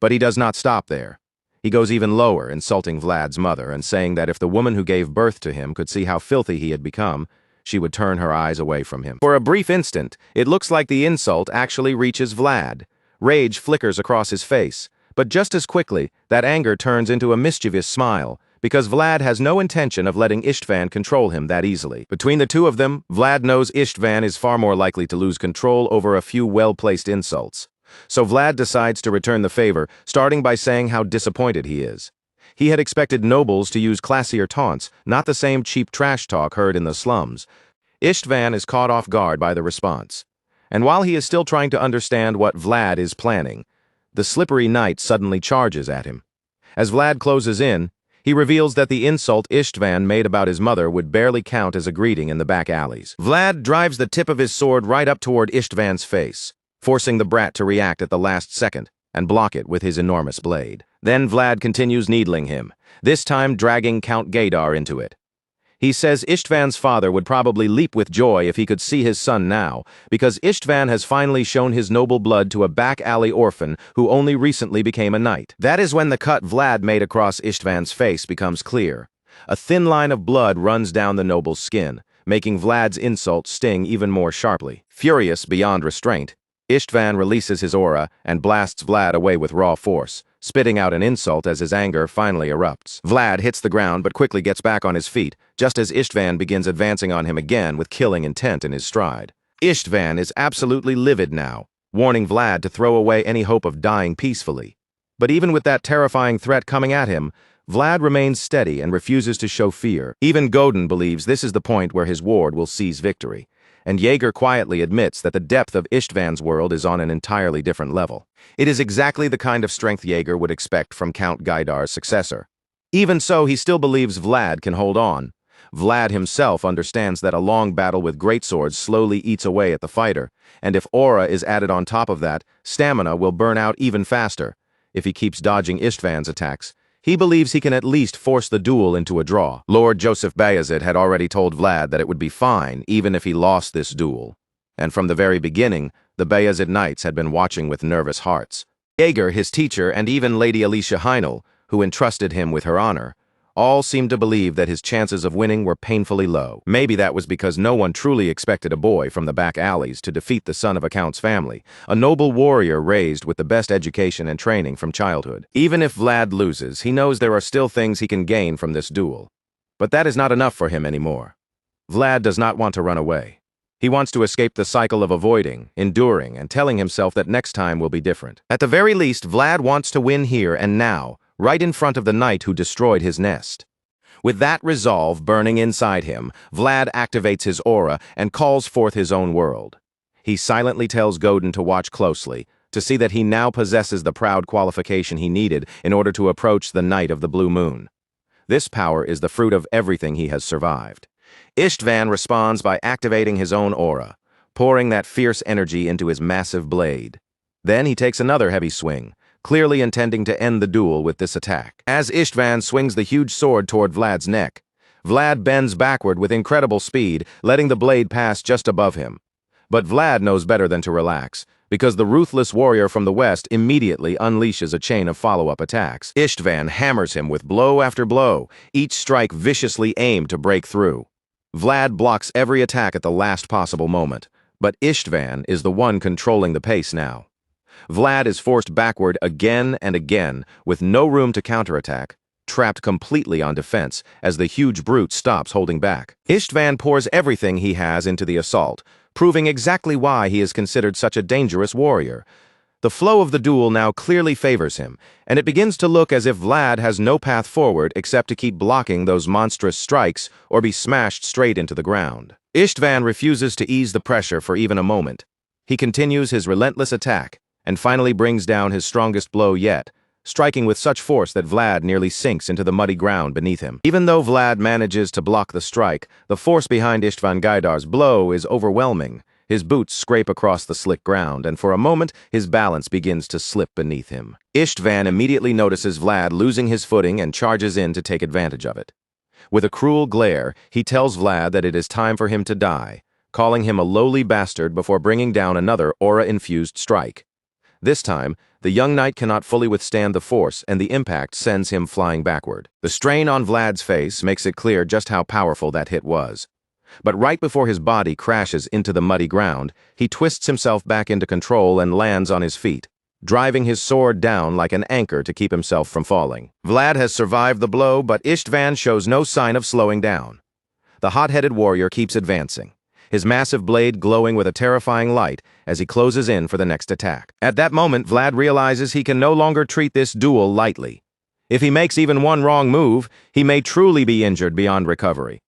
But he does not stop there. He goes even lower, insulting Vlad's mother and saying that if the woman who gave birth to him could see how filthy he had become, she would turn her eyes away from him. For a brief instant, it looks like the insult actually reaches Vlad. Rage flickers across his face. But just as quickly, that anger turns into a mischievous smile, because Vlad has no intention of letting Istvan control him that easily. Between the two of them, Vlad knows Istvan is far more likely to lose control over a few well-placed insults. So Vlad decides to return the favor, starting by saying how disappointed he is. He had expected nobles to use classier taunts, not the same cheap trash talk heard in the slums. Istvan is caught off guard by the response. And while he is still trying to understand what Vlad is planning, the slippery knight suddenly charges at him. As Vlad closes in, he reveals that the insult Istvan made about his mother would barely count as a greeting in the back alleys. Vlad drives the tip of his sword right up toward Istvan's face, forcing the brat to react at the last second and block it with his enormous blade. Then Vlad continues needling him, this time dragging Count Gaidar into it. He says Istvan's father would probably leap with joy if he could see his son now, because Istvan has finally shown his noble blood to a back-alley orphan who only recently became a knight. That is when the cut Vlad made across Istvan's face becomes clear. A thin line of blood runs down the noble's skin, making Vlad's insult sting even more sharply. Furious beyond restraint, Istvan releases his aura and blasts Vlad away with raw force, spitting out an insult as his anger finally erupts. Vlad hits the ground but quickly gets back on his feet, just as Istvan begins advancing on him again with killing intent in his stride. Istvan is absolutely livid now, warning Vlad to throw away any hope of dying peacefully. But even with that terrifying threat coming at him, Vlad remains steady and refuses to show fear. Even Godin believes this is the point where his ward will seize victory. And Jaeger quietly admits that the depth of Istvan's world is on an entirely different level. It is exactly the kind of strength Jaeger would expect from Count Gaidar's successor. Even so, he still believes Vlad can hold on. Vlad himself understands that a long battle with greatswords slowly eats away at the fighter, and if aura is added on top of that, stamina will burn out even faster. If he keeps dodging Istvan's attacks, he believes he can at least force the duel into a draw. Lord Joseph Bayezid had already told Vlad that it would be fine even if he lost this duel. And from the very beginning, the Bayezid knights had been watching with nervous hearts. Jaeger, his teacher, and even Lady Alicia Heinel, who entrusted him with her honor, all seemed to believe that his chances of winning were painfully low. Maybe that was because no one truly expected a boy from the back alleys to defeat the son of a count's family, a noble warrior raised with the best education and training from childhood. Even if Vlad loses, he knows there are still things he can gain from this duel. But that is not enough for him anymore. Vlad does not want to run away. He wants to escape the cycle of avoiding, enduring, and telling himself that next time will be different. At the very least, Vlad wants to win here and now, right in front of the knight who destroyed his nest. With that resolve burning inside him, Vlad activates his aura and calls forth his own world. He silently tells Godin to watch closely, to see that he now possesses the proud qualification he needed in order to approach the Knight of the Blue Moon. This power is the fruit of everything he has survived. Istvan responds by activating his own aura, pouring that fierce energy into his massive blade. Then he takes another heavy swing, clearly intending to end the duel with this attack. As Istvan swings the huge sword toward Vlad's neck, Vlad bends backward with incredible speed, letting the blade pass just above him. But Vlad knows better than to relax, because the ruthless warrior from the west immediately unleashes a chain of follow-up attacks. Istvan hammers him with blow after blow, each strike viciously aimed to break through. Vlad blocks every attack at the last possible moment, but Istvan is the one controlling the pace now. Vlad is forced backward again and again, with no room to counterattack, trapped completely on defense as the huge brute stops holding back. Istvan pours everything he has into the assault, proving exactly why he is considered such a dangerous warrior. The flow of the duel now clearly favors him, and it begins to look as if Vlad has no path forward except to keep blocking those monstrous strikes or be smashed straight into the ground. Istvan refuses to ease the pressure for even a moment. He continues his relentless attack, and finally brings down his strongest blow yet, striking with such force that Vlad nearly sinks into the muddy ground beneath him. Even though Vlad manages to block the strike, the force behind Istvan Gaidar's blow is overwhelming. His boots scrape across the slick ground, and for a moment, his balance begins to slip beneath him. Istvan immediately notices Vlad losing his footing and charges in to take advantage of it. With a cruel glare, he tells Vlad that it is time for him to die, calling him a lowly bastard before bringing down another aura-infused strike. This time, the young knight cannot fully withstand the force, and the impact sends him flying backward. The strain on Vlad's face makes it clear just how powerful that hit was. But right before his body crashes into the muddy ground, he twists himself back into control and lands on his feet, driving his sword down like an anchor to keep himself from falling. Vlad has survived the blow, but Istvan shows no sign of slowing down. The hot-headed warrior keeps advancing, his massive blade glowing with a terrifying light as he closes in for the next attack. At that moment, Vlad realizes he can no longer treat this duel lightly. If he makes even one wrong move, he may truly be injured beyond recovery.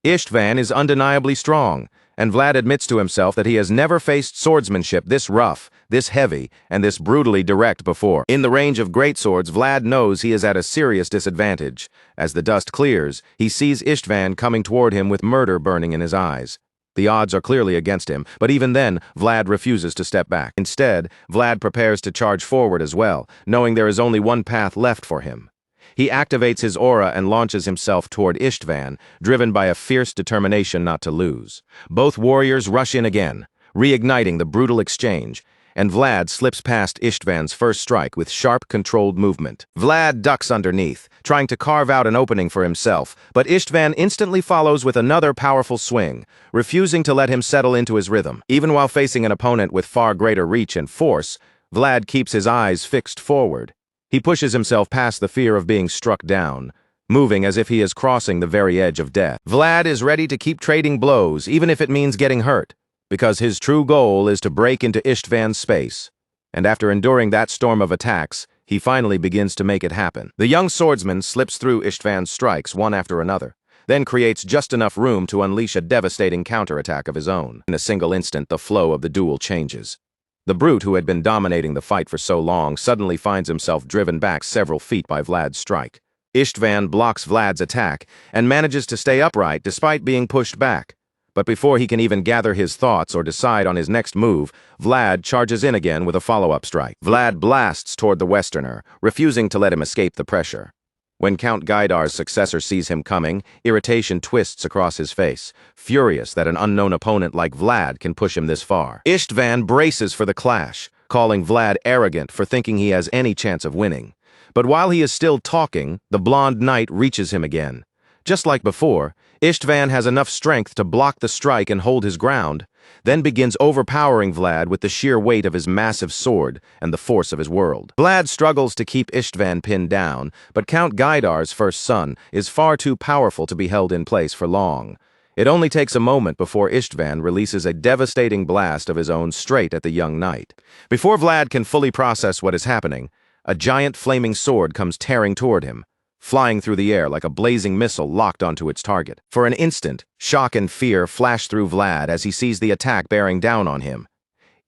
Istvan is undeniably strong, and Vlad admits to himself that he has never faced swordsmanship this rough, this heavy, and this brutally direct before. In the range of greatswords, Vlad knows he is at a serious disadvantage. As the dust clears, he sees Istvan coming toward him with murder burning in his eyes. The odds are clearly against him, but even then, Vlad refuses to step back. Instead, Vlad prepares to charge forward as well, knowing there is only one path left for him. He activates his aura and launches himself toward Istvan, driven by a fierce determination not to lose. Both warriors rush in again, reigniting the brutal exchange, and Vlad slips past Istvan's first strike with sharp, controlled movement. Vlad ducks underneath, trying to carve out an opening for himself, but Istvan instantly follows with another powerful swing, refusing to let him settle into his rhythm. Even while facing an opponent with far greater reach and force, Vlad keeps his eyes fixed forward. He pushes himself past the fear of being struck down, moving as if he is crossing the very edge of death. Vlad is ready to keep trading blows, even if it means getting hurt, because his true goal is to break into Istvan's space. And after enduring that storm of attacks, he finally begins to make it happen. The young swordsman slips through Istvan's strikes one after another, then creates just enough room to unleash a devastating counterattack of his own. In a single instant, the flow of the duel changes. The brute who had been dominating the fight for so long suddenly finds himself driven back several feet by Vlad's strike. Istvan blocks Vlad's attack and manages to stay upright despite being pushed back. But before he can even gather his thoughts or decide on his next move, Vlad charges in again with a follow-up strike. Vlad blasts toward the Westerner, refusing to let him escape the pressure. When Count Gaidar's successor sees him coming, irritation twists across his face, furious that an unknown opponent like Vlad can push him this far. Istvan braces for the clash, calling Vlad arrogant for thinking he has any chance of winning. But while he is still talking, the blonde knight reaches him again. Just like before, Istvan has enough strength to block the strike and hold his ground, then begins overpowering Vlad with the sheer weight of his massive sword and the force of his world. Vlad struggles to keep Istvan pinned down, but Count Gaidar's first son is far too powerful to be held in place for long. It only takes a moment before Istvan releases a devastating blast of his own straight at the young knight. Before Vlad can fully process what is happening, a giant flaming sword comes tearing toward him, flying through the air like a blazing missile locked onto its target. For an instant, shock and fear flash through Vlad as he sees the attack bearing down on him.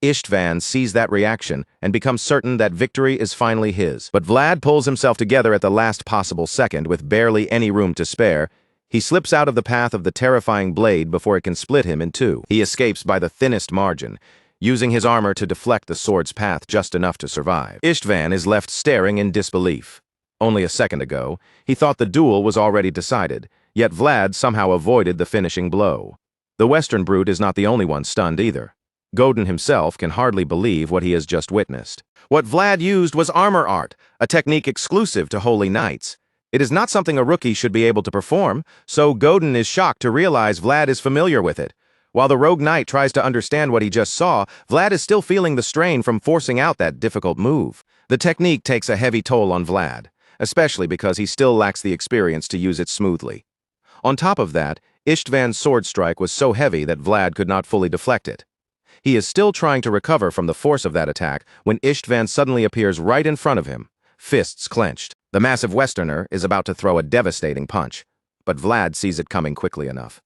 Istvan sees that reaction and becomes certain that victory is finally his. But Vlad pulls himself together at the last possible second with barely any room to spare. He slips out of the path of the terrifying blade before it can split him in two. He escapes by the thinnest margin, using his armor to deflect the sword's path just enough to survive. Istvan is left staring in disbelief. Only a second ago, he thought the duel was already decided, yet Vlad somehow avoided the finishing blow. The Western brute is not the only one stunned either. Godin himself can hardly believe what he has just witnessed. What Vlad used was armor art, a technique exclusive to holy knights. It is not something a rookie should be able to perform, so Godin is shocked to realize Vlad is familiar with it. While the rogue knight tries to understand what he just saw, Vlad is still feeling the strain from forcing out that difficult move. The technique takes a heavy toll on Vlad, especially because he still lacks the experience to use it smoothly. On top of that, Istvan's sword strike was so heavy that Vlad could not fully deflect it. He is still trying to recover from the force of that attack when Istvan suddenly appears right in front of him, fists clenched. The massive Westerner is about to throw a devastating punch, but Vlad sees it coming quickly enough.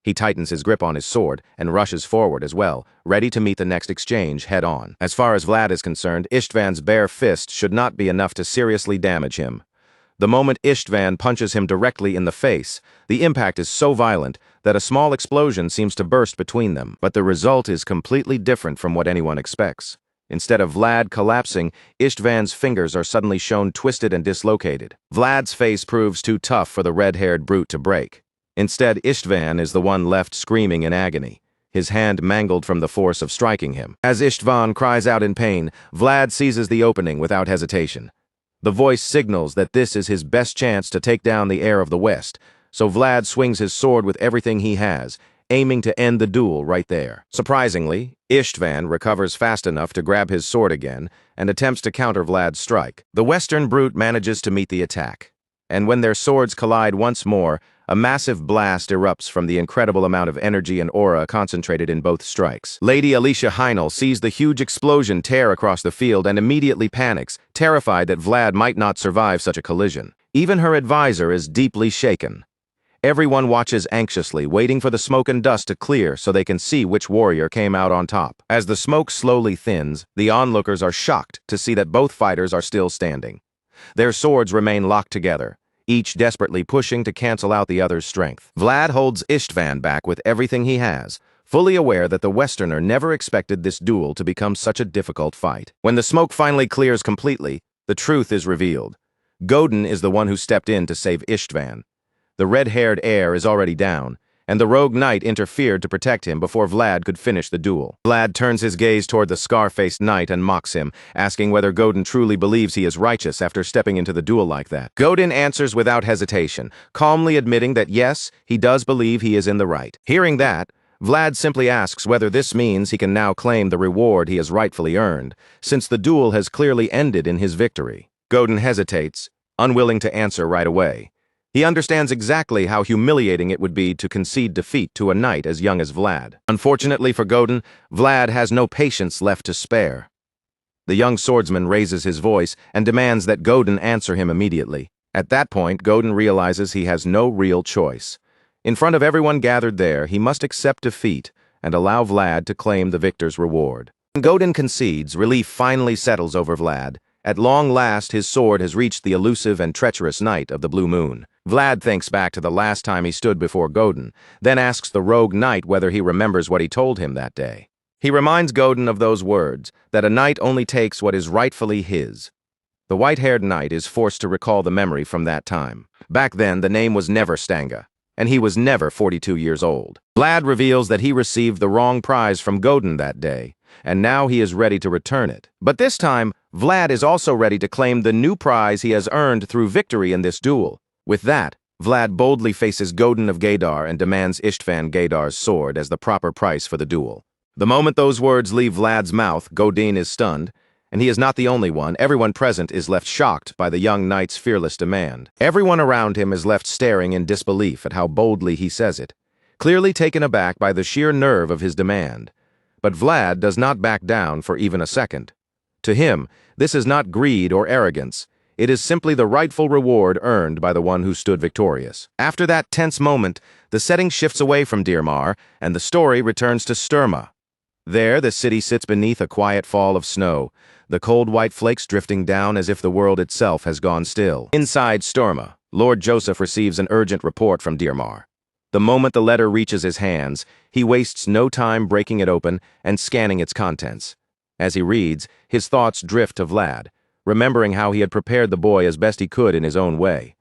He tightens his grip on his sword and rushes forward as well, ready to meet the next exchange head-on. As far as Vlad is concerned, Istvan's bare fist should not be enough to seriously damage him. The moment Istvan punches him directly in the face, the impact is so violent that a small explosion seems to burst between them. But the result is completely different from what anyone expects. Instead of Vlad collapsing, Istvan's fingers are suddenly shown twisted and dislocated. Vlad's face proves too tough for the red-haired brute to break. Instead, Istvan is the one left screaming in agony, his hand mangled from the force of striking him. As Istvan cries out in pain, Vlad seizes the opening without hesitation. The voice signals that this is his best chance to take down the heir of the West, so Vlad swings his sword with everything he has, aiming to end the duel right there. Surprisingly, Istvan recovers fast enough to grab his sword again and attempts to counter Vlad's strike. The Western brute manages to meet the attack, and when their swords collide once more, a massive blast erupts from the incredible amount of energy and aura concentrated in both strikes. Lady Alicia Heinel sees the huge explosion tear across the field and immediately panics, terrified that Vlad might not survive such a collision. Even her advisor is deeply shaken. Everyone watches anxiously, waiting for the smoke and dust to clear so they can see which warrior came out on top. As the smoke slowly thins, the onlookers are shocked to see that both fighters are still standing. Their swords remain locked together, each desperately pushing to cancel out the other's strength. Vlad holds Istvan back with everything he has, fully aware that the Westerner never expected this duel to become such a difficult fight. When the smoke finally clears completely, the truth is revealed. Godin is the one who stepped in to save Istvan. The red-haired heir is already down, and the rogue knight interfered to protect him before Vlad could finish the duel. Vlad turns his gaze toward the scar-faced knight and mocks him, asking whether Godin truly believes he is righteous after stepping into the duel like that. Godin answers without hesitation, calmly admitting that yes, he does believe he is in the right. Hearing that, Vlad simply asks whether this means he can now claim the reward he has rightfully earned, since the duel has clearly ended in his victory. Godin hesitates, unwilling to answer right away. He understands exactly how humiliating it would be to concede defeat to a knight as young as Vlad. Unfortunately for Godin, Vlad has no patience left to spare. The young swordsman raises his voice and demands that Godin answer him immediately. At that point, Godin realizes he has no real choice. In front of everyone gathered there, he must accept defeat and allow Vlad to claim the victor's reward. When Godin concedes, relief finally settles over Vlad. At long last, his sword has reached the elusive and treacherous knight of the Blue Moon. Vlad thinks back to the last time he stood before Godin, then asks the rogue knight whether he remembers what he told him that day. He reminds Godin of those words, that a knight only takes what is rightfully his. The white-haired knight is forced to recall the memory from that time. Back then, the name was never Stanga, and he was never 42 years old. Vlad reveals that he received the wrong prize from Godin that day, and now he is ready to return it. But this time, Vlad is also ready to claim the new prize he has earned through victory in this duel. With that, Vlad boldly faces Godin of Gaydar and demands Istvan Gaydar's sword as the proper price for the duel. The moment those words leave Vlad's mouth, Godin is stunned, and he is not the only one. Everyone present is left shocked by the young knight's fearless demand. Everyone around him is left staring in disbelief at how boldly he says it, clearly taken aback by the sheer nerve of his demand. But Vlad does not back down for even a second. To him, this is not greed or arrogance. It is simply the rightful reward earned by the one who stood victorious. After that tense moment, the setting shifts away from Dirmar, and the story returns to Sturma. There, the city sits beneath a quiet fall of snow, the cold white flakes drifting down as if the world itself has gone still. Inside Sturma, Lord Joseph receives an urgent report from Dirmar. The moment the letter reaches his hands, he wastes no time breaking it open and scanning its contents. As he reads, his thoughts drift to Vlad, remembering how he had prepared the boy as best he could in his own way.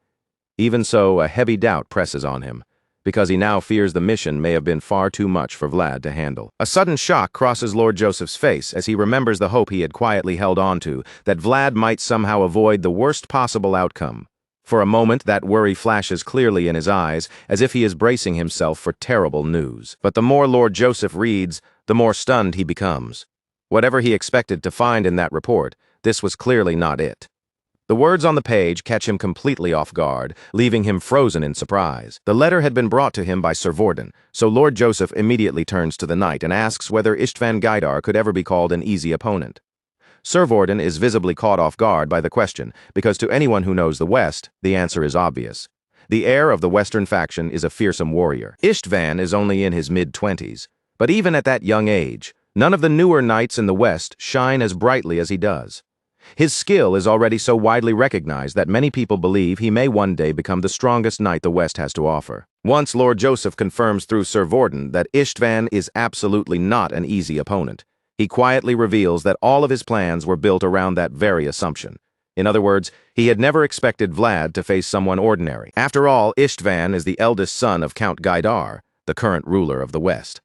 Even so, a heavy doubt presses on him, because he now fears the mission may have been far too much for Vlad to handle. A sudden shock crosses Lord Joseph's face as he remembers the hope he had quietly held on to, that Vlad might somehow avoid the worst possible outcome. For a moment, that worry flashes clearly in his eyes, as if he is bracing himself for terrible news. But the more Lord Joseph reads, the more stunned he becomes. Whatever he expected to find in that report, this was clearly not it. The words on the page catch him completely off guard, leaving him frozen in surprise. The letter had been brought to him by Sir Vorden, so Lord Joseph immediately turns to the knight and asks whether Istvan Gaydar could ever be called an easy opponent. Sir Vorden is visibly caught off guard by the question, because to anyone who knows the West, the answer is obvious. The heir of the Western faction is a fearsome warrior. Istvan is only in his mid-20s, but even at that young age, none of the newer knights in the West shine as brightly as he does. His skill is already so widely recognized that many people believe he may one day become the strongest knight the West has to offer. Once Lord Joseph confirms through Sir Vorden that Istvan is absolutely not an easy opponent, he quietly reveals that all of his plans were built around that very assumption. In other words, he had never expected Vlad to face someone ordinary. After all, Istvan is the eldest son of Count Gaidar, the current ruler of the West.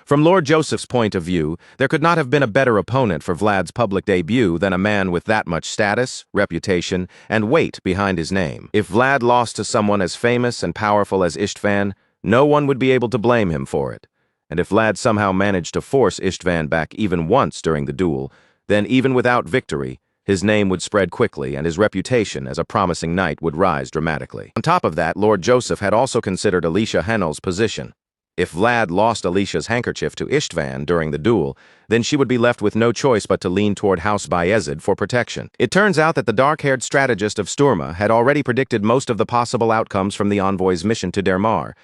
From Lord Joseph's point of view, there could not have been a better opponent for Vlad's public debut than a man with that much status, reputation, and weight behind his name. If Vlad lost to someone as famous and powerful as Istvan, no one would be able to blame him for it. And if Vlad somehow managed to force Istvan back even once during the duel, then even without victory, his name would spread quickly and his reputation as a promising knight would rise dramatically. On top of that, Lord Joseph had also considered Alicia Hennel's position. If Vlad lost Alicia's handkerchief to Istvan during the duel, then she would be left with no choice but to lean toward House Bayezid for protection. It turns out that the dark-haired strategist of Sturma had already predicted most of the possible outcomes from the envoy's mission to Dermar.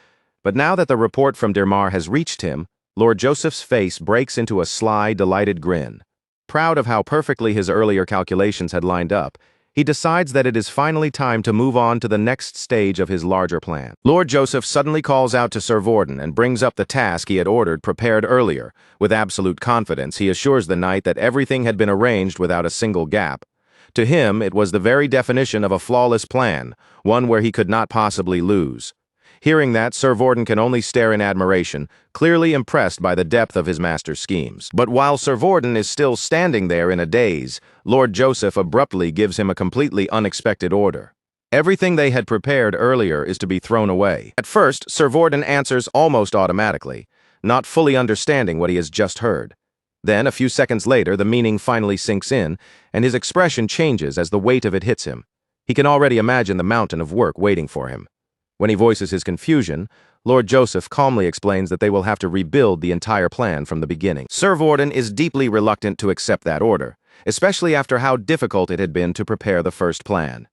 But now that the report from Dermar has reached him, Lord Joseph's face breaks into a sly, delighted grin. Proud of how perfectly his earlier calculations had lined up, he decides that it is finally time to move on to the next stage of his larger plan. Lord Joseph suddenly calls out to Sir Vorden and brings up the task he had ordered prepared earlier. With absolute confidence, he assures the knight that everything had been arranged without a single gap. To him, it was the very definition of a flawless plan, one where he could not possibly lose. Hearing that, Sir Vorden can only stare in admiration, clearly impressed by the depth of his master's schemes. But while Sir Vorden is still standing there in a daze, Lord Joseph abruptly gives him a completely unexpected order. Everything they had prepared earlier is to be thrown away. At first, Sir Vorden answers almost automatically, not fully understanding what he has just heard. Then, a few seconds later, the meaning finally sinks in, and his expression changes as the weight of it hits him. He can already imagine the mountain of work waiting for him. When he voices his confusion, Lord Joseph calmly explains that they will have to rebuild the entire plan from the beginning. Sir Vorden is deeply reluctant to accept that order, especially after how difficult it had been to prepare the first plan.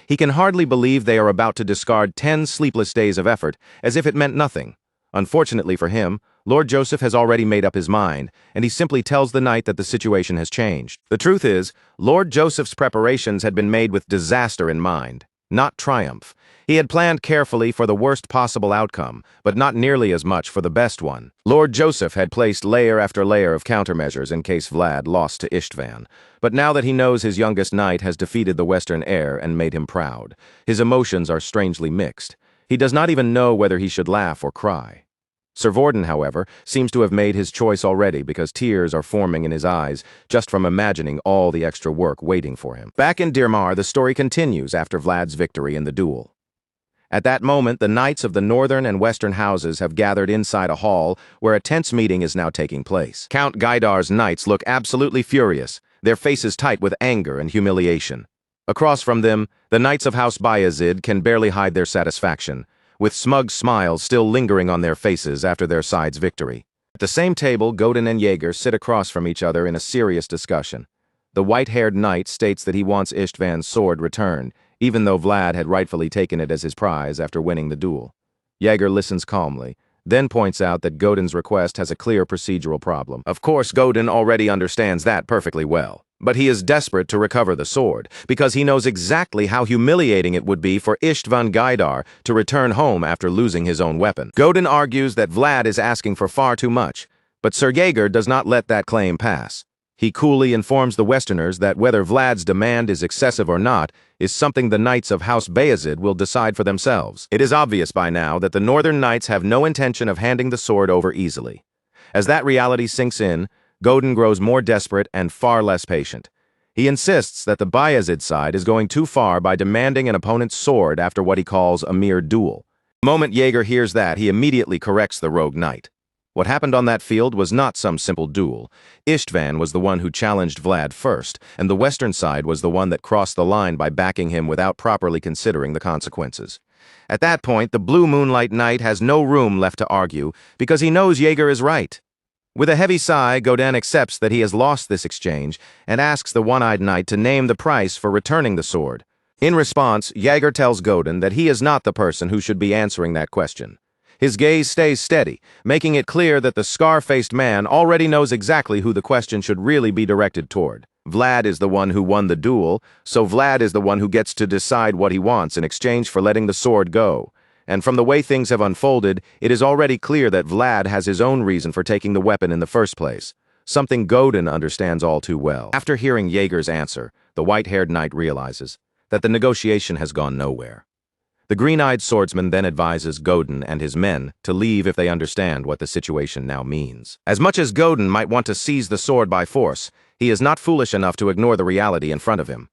He can hardly believe they are about to discard 10 sleepless days of effort as if it meant nothing. Unfortunately for him, Lord Joseph has already made up his mind, and he simply tells the knight that the situation has changed. The truth is, Lord Joseph's preparations had been made with disaster in mind, not triumph. He had planned carefully for the worst possible outcome, but not nearly as much for the best one. Lord Joseph had placed layer after layer of countermeasures in case Vlad lost to Istvan. But now that he knows his youngest knight has defeated the Western heir and made him proud, his emotions are strangely mixed. He does not even know whether he should laugh or cry. Sir Vorden, however, seems to have made his choice already because tears are forming in his eyes just from imagining all the extra work waiting for him. Back in Dermar, the story continues after Vlad's victory in the duel. At that moment, the knights of the northern and western houses have gathered inside a hall where a tense meeting is now taking place. Count Gaidar's knights look absolutely furious, their faces tight with anger and humiliation. Across from them, the knights of House Bayezid can barely hide their satisfaction, with smug smiles still lingering on their faces after their side's victory. At the same table, Godin and Jaeger sit across from each other in a serious discussion. The white-haired knight states that he wants Istvan's sword returned, even though Vlad had rightfully taken it as his prize after winning the duel. Jaeger listens calmly, then points out that Godin's request has a clear procedural problem. Of course, Godin already understands that perfectly well, but he is desperate to recover the sword, because he knows exactly how humiliating it would be for Istvan Gaidar to return home after losing his own weapon. Godin argues that Vlad is asking for far too much, but Sir Jaeger does not let that claim pass. He coolly informs the Westerners that whether Vlad's demand is excessive or not is something the knights of House Bayezid will decide for themselves. It is obvious by now that the northern knights have no intention of handing the sword over easily. As that reality sinks in, Godin grows more desperate and far less patient. He insists that the Bayezid side is going too far by demanding an opponent's sword after what he calls a mere duel. The moment Jaeger hears that, he immediately corrects the rogue knight. What happened on that field was not some simple duel. Istvan was the one who challenged Vlad first, and the western side was the one that crossed the line by backing him without properly considering the consequences. At that point, the Blue Moonlight Knight has no room left to argue, because he knows Jaeger is right. With a heavy sigh, Godin accepts that he has lost this exchange and asks the one-eyed knight to name the price for returning the sword. In response, Jaeger tells Godin that he is not the person who should be answering that question. His gaze stays steady, making it clear that the scar-faced man already knows exactly who the question should really be directed toward. Vlad is the one who won the duel, so Vlad is the one who gets to decide what he wants in exchange for letting the sword go. And from the way things have unfolded, it is already clear that Vlad has his own reason for taking the weapon in the first place, something Godin understands all too well. After hearing Jaeger's answer, the white-haired knight realizes that the negotiation has gone nowhere. The green-eyed swordsman then advises Godin and his men to leave if they understand what the situation now means. As much as Godin might want to seize the sword by force, he is not foolish enough to ignore the reality in front of him.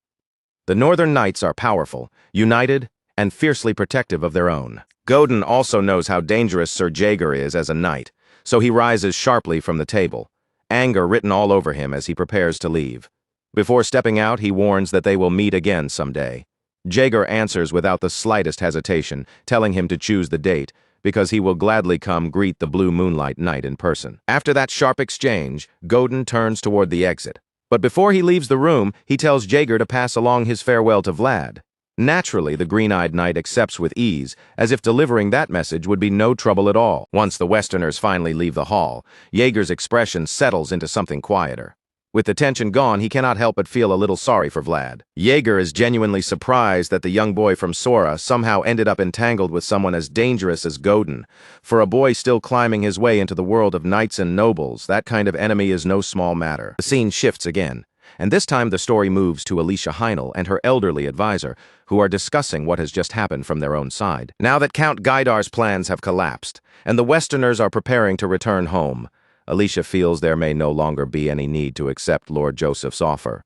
The Northern Knights are powerful, united, and fiercely protective of their own. Godin also knows how dangerous Sir Jaeger is as a knight, so he rises sharply from the table, anger written all over him as he prepares to leave. Before stepping out, he warns that they will meet again someday. Jaeger answers without the slightest hesitation, telling him to choose the date, because he will gladly come greet the Blue Moonlight Knight in person. After that sharp exchange, Godin turns toward the exit. But before he leaves the room, he tells Jaeger to pass along his farewell to Vlad. Naturally, the green-eyed knight accepts with ease, as if delivering that message would be no trouble at all. Once the Westerners finally leave the hall, Jaeger's expression settles into something quieter. With the tension gone, he cannot help but feel a little sorry for Vlad. Jaeger is genuinely surprised that the young boy from Sora somehow ended up entangled with someone as dangerous as Godin. For a boy still climbing his way into the world of knights and nobles, that kind of enemy is no small matter. The scene shifts again, and this time the story moves to Alicia Heinel and her elderly advisor, who are discussing what has just happened from their own side. Now that Count Gaidar's plans have collapsed, and the Westerners are preparing to return home, Alicia feels there may no longer be any need to accept Lord Joseph's offer.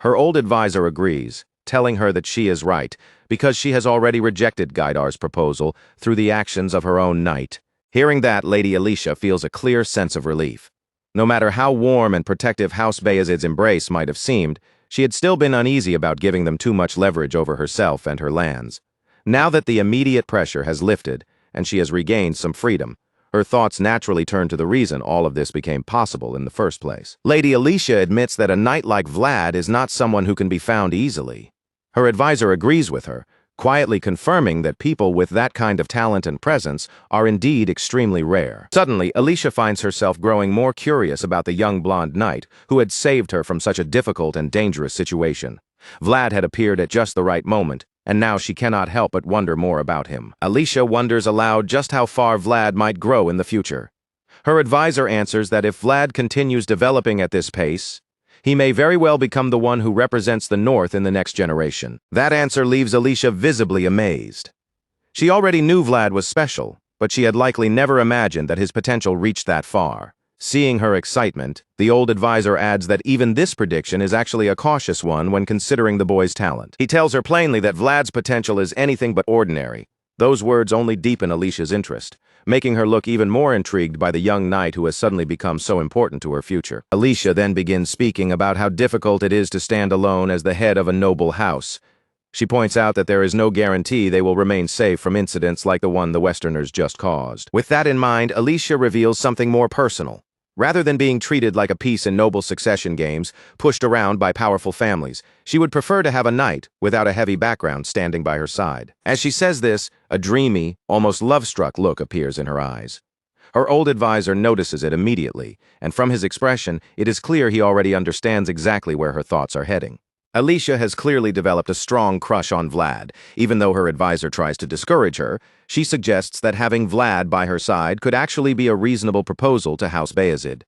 Her old advisor agrees, telling her that she is right, because she has already rejected Gaidar's proposal through the actions of her own knight. Hearing that, Lady Alicia feels a clear sense of relief. No matter how warm and protective House Bayezid's embrace might have seemed, she had still been uneasy about giving them too much leverage over herself and her lands. Now that the immediate pressure has lifted, and she has regained some freedom, her thoughts naturally turn to the reason all of this became possible in the first place. Lady Alicia admits that a knight like Vlad is not someone who can be found easily. Her advisor agrees with her, quietly confirming that people with that kind of talent and presence are indeed extremely rare. Suddenly, Alicia finds herself growing more curious about the young blonde knight who had saved her from such a difficult and dangerous situation. Vlad had appeared at just the right moment, and now she cannot help but wonder more about him. Alicia wonders aloud just how far Vlad might grow in the future. Her advisor answers that if Vlad continues developing at this pace, he may very well become the one who represents the North in the next generation. That answer leaves Alicia visibly amazed. She already knew Vlad was special, but she had likely never imagined that his potential reached that far. Seeing her excitement, the old advisor adds that even this prediction is actually a cautious one when considering the boy's talent. He tells her plainly that Vlad's potential is anything but ordinary. Those words only deepen Alicia's interest, making her look even more intrigued by the young knight who has suddenly become so important to her future. Alicia then begins speaking about how difficult it is to stand alone as the head of a noble house. She points out that there is no guarantee they will remain safe from incidents like the one the Westerners just caused. With that in mind, Alicia reveals something more personal. Rather than being treated like a piece in noble succession games, pushed around by powerful families, she would prefer to have a knight without a heavy background standing by her side. As she says this, a dreamy, almost love-struck look appears in her eyes. Her old advisor notices it immediately, and from his expression, it is clear he already understands exactly where her thoughts are heading. Alicia has clearly developed a strong crush on Vlad. Even though her advisor tries to discourage her, she suggests that having Vlad by her side could actually be a reasonable proposal to House Bayezid.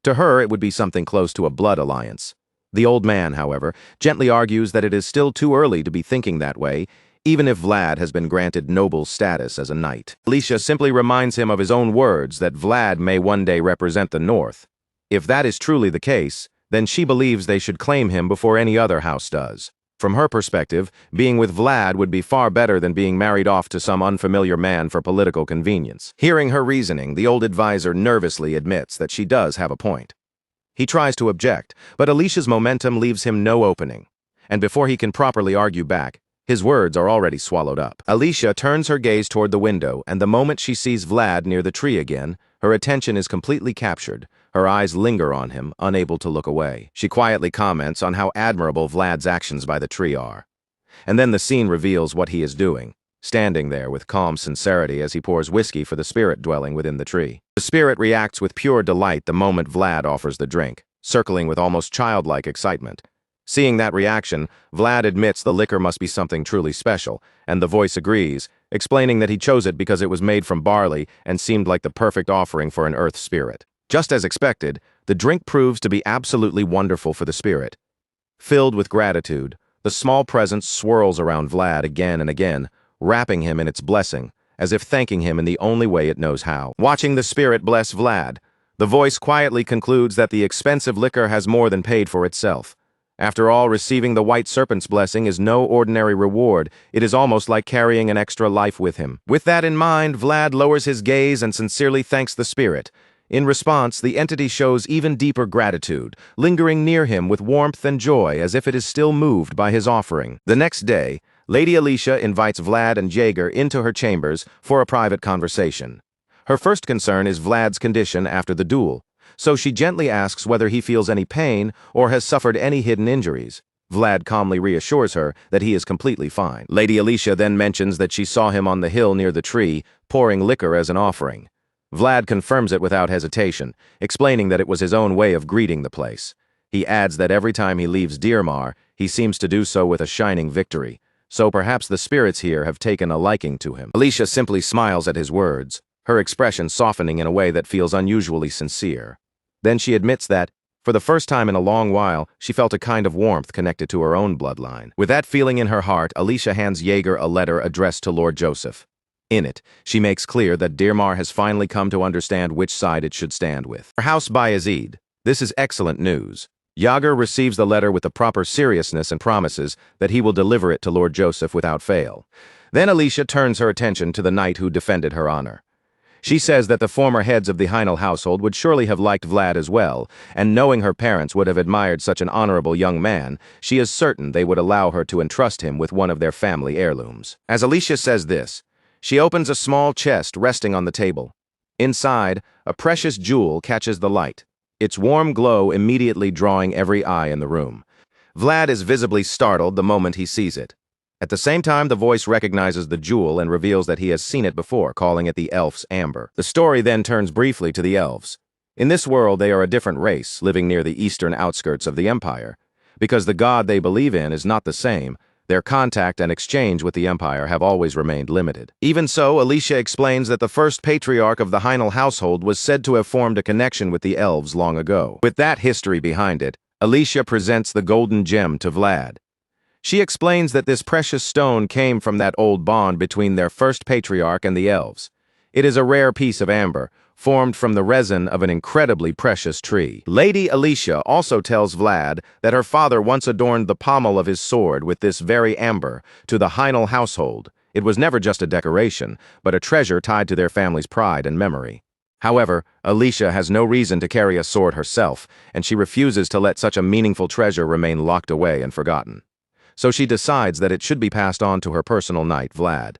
To her, it would be something close to a blood alliance. The old man, however, gently argues that it is still too early to be thinking that way, even if Vlad has been granted noble status as a knight. Alicia simply reminds him of his own words that Vlad may one day represent the North. If that is truly the case, then she believes they should claim him before any other house does. From her perspective, being with Vlad would be far better than being married off to some unfamiliar man for political convenience. Hearing her reasoning, the old advisor nervously admits that she does have a point. He tries to object, but Alicia's momentum leaves him no opening. And before he can properly argue back, his words are already swallowed up. Alicia turns her gaze toward the window, and the moment she sees Vlad near the tree again, her attention is completely captured. Her eyes linger on him, unable to look away. She quietly comments on how admirable Vlad's actions by the tree are. And then the scene reveals what he is doing, standing there with calm sincerity as he pours whiskey for the spirit dwelling within the tree. The spirit reacts with pure delight the moment Vlad offers the drink, circling with almost childlike excitement. Seeing that reaction, Vlad admits the liquor must be something truly special, and the voice agrees, explaining that he chose it because it was made from barley and seemed like the perfect offering for an earth spirit. Just as expected, the drink proves to be absolutely wonderful for the spirit. Filled with gratitude, the small presence swirls around Vlad again and again, wrapping him in its blessing, as if thanking him in the only way it knows how. Watching the spirit bless Vlad, the voice quietly concludes that the expensive liquor has more than paid for itself. After all, receiving the White Serpent's blessing is no ordinary reward. It is almost like carrying an extra life with him. With that in mind, Vlad lowers his gaze and sincerely thanks the spirit. In response, the entity shows even deeper gratitude, lingering near him with warmth and joy as if it is still moved by his offering. The next day, Lady Alicia invites Vlad and Jaeger into her chambers for a private conversation. Her first concern is Vlad's condition after the duel, so she gently asks whether he feels any pain or has suffered any hidden injuries. Vlad calmly reassures her that he is completely fine. Lady Alicia then mentions that she saw him on the hill near the tree, pouring liquor as an offering. Vlad confirms it without hesitation, explaining that it was his own way of greeting the place. He adds that every time he leaves Dearmar, he seems to do so with a shining victory, so perhaps the spirits here have taken a liking to him. Alicia simply smiles at his words, her expression softening in a way that feels unusually sincere. Then she admits that, for the first time in a long while, she felt a kind of warmth connected to her own bloodline. With that feeling in her heart, Alicia hands Jaeger a letter addressed to Lord Joseph. In it, she makes clear that Dearmar has finally come to understand which side it should stand with. Her house Bayezid. This is excellent news. Jaeger receives the letter with the proper seriousness and promises that he will deliver it to Lord Joseph without fail. Then Alicia turns her attention to the knight who defended her honor. She says that the former heads of the Heinel household would surely have liked Vlad as well, and knowing her parents would have admired such an honorable young man, she is certain they would allow her to entrust him with one of their family heirlooms. As Alicia says this, she opens a small chest resting on the table. Inside, a precious jewel catches the light, its warm glow immediately drawing every eye in the room. Vlad is visibly startled the moment he sees it. At the same time, the voice recognizes the jewel and reveals that he has seen it before, calling it the elf's amber. The story then turns briefly to the elves. In this world, they are a different race, living near the eastern outskirts of the empire. Because the god they believe in is not the same, their contact and exchange with the empire have always remained limited. Even so, Alicia explains that the first patriarch of the Heinel household was said to have formed a connection with the elves long ago. With that history behind it, Alicia presents the golden gem to Vlad. She explains that this precious stone came from that old bond between their first patriarch and the elves. It is a rare piece of amber, formed from the resin of an incredibly precious tree. Lady Alicia also tells Vlad that her father once adorned the pommel of his sword with this very amber to the Heinel household. It was never just a decoration, but a treasure tied to their family's pride and memory. However, Alicia has no reason to carry a sword herself, and she refuses to let such a meaningful treasure remain locked away and forgotten. So she decides that it should be passed on to her personal knight, Vlad.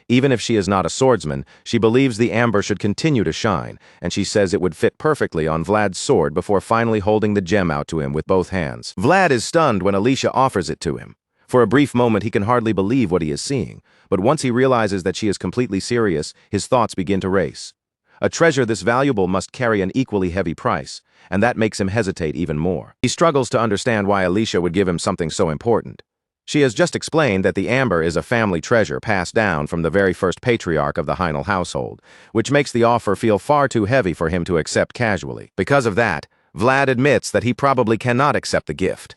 Even if she is not a swordsman, she believes the amber should continue to shine, and she says it would fit perfectly on Vlad's sword before finally holding the gem out to him with both hands. Vlad is stunned when Alicia offers it to him. For a brief moment, he can hardly believe what he is seeing, but once he realizes that she is completely serious, his thoughts begin to race. A treasure this valuable must carry an equally heavy price, and that makes him hesitate even more. He struggles to understand why Alicia would give him something so important. She has just explained that the amber is a family treasure passed down from the very first patriarch of the Heinel household, which makes the offer feel far too heavy for him to accept casually. Because of that, Vlad admits that he probably cannot accept the gift.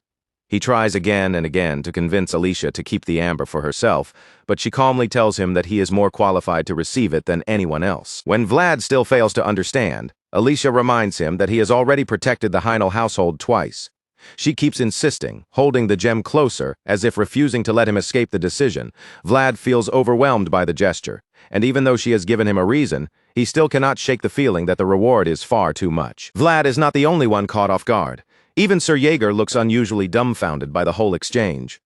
He tries again and again to convince Alicia to keep the amber for herself, but she calmly tells him that he is more qualified to receive it than anyone else. When Vlad still fails to understand, Alicia reminds him that he has already protected the Heinel household twice. She keeps insisting, holding the gem closer, as if refusing to let him escape the decision. Vlad feels overwhelmed by the gesture, and even though she has given him a reason, he still cannot shake the feeling that the reward is far too much. Vlad is not the only one caught off guard. Even Sir Jaeger looks unusually dumbfounded by the whole exchange.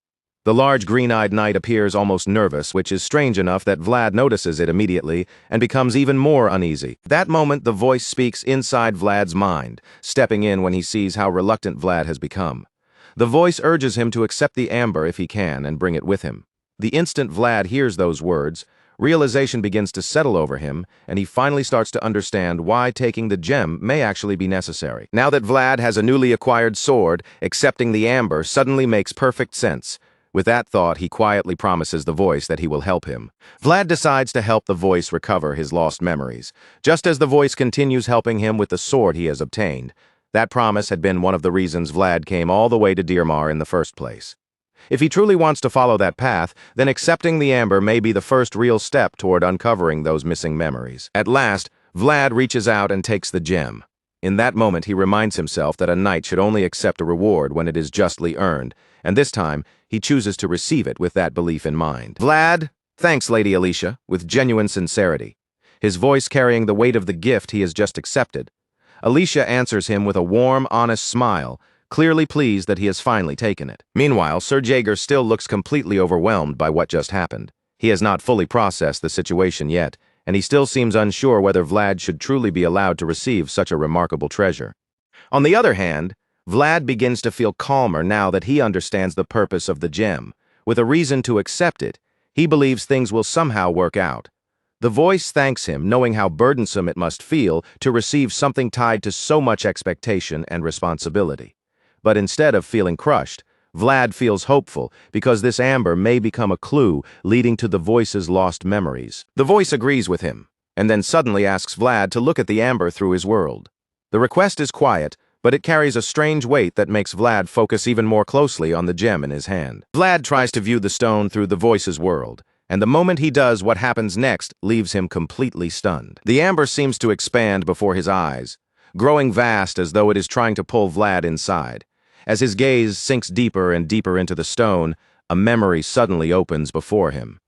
The large green-eyed knight appears almost nervous, which is strange enough that Vlad notices it immediately and becomes even more uneasy. That moment, the voice speaks inside Vlad's mind, stepping in when he sees how reluctant Vlad has become. The voice urges him to accept the amber if he can and bring it with him. The instant Vlad hears those words, realization begins to settle over him, and he finally starts to understand why taking the gem may actually be necessary. Now that Vlad has a newly acquired sword, accepting the amber suddenly makes perfect sense. With that thought, he quietly promises the voice that he will help him. Vlad decides to help the voice recover his lost memories, just as the voice continues helping him with the sword he has obtained. That promise had been one of the reasons Vlad came all the way to Dirmar in the first place. If he truly wants to follow that path, then accepting the amber may be the first real step toward uncovering those missing memories. At last, Vlad reaches out and takes the gem. In that moment, he reminds himself that a knight should only accept a reward when it is justly earned, and this time, he chooses to receive it with that belief in mind. "Vlad, thanks, Lady Alicia," with genuine sincerity, his voice carrying the weight of the gift he has just accepted. Alicia answers him with a warm, honest smile, clearly pleased that he has finally taken it. Meanwhile, Sir Jaeger still looks completely overwhelmed by what just happened. He has not fully processed the situation yet, and he still seems unsure whether Vlad should truly be allowed to receive such a remarkable treasure. On the other hand, Vlad begins to feel calmer now that he understands the purpose of the gem. With a reason to accept it, he believes things will somehow work out. The voice thanks him, knowing how burdensome it must feel to receive something tied to so much expectation and responsibility. But instead of feeling crushed, Vlad feels hopeful because this amber may become a clue leading to the voice's lost memories. The voice agrees with him, and then suddenly asks Vlad to look at the amber through his world. The request is quiet, but it carries a strange weight that makes Vlad focus even more closely on the gem in his hand. Vlad tries to view the stone through the voice's world, and the moment he does, what happens next leaves him completely stunned. The amber seems to expand before his eyes, growing vast as though it is trying to pull Vlad inside. As his gaze sinks deeper and deeper into the stone, a memory suddenly opens before him.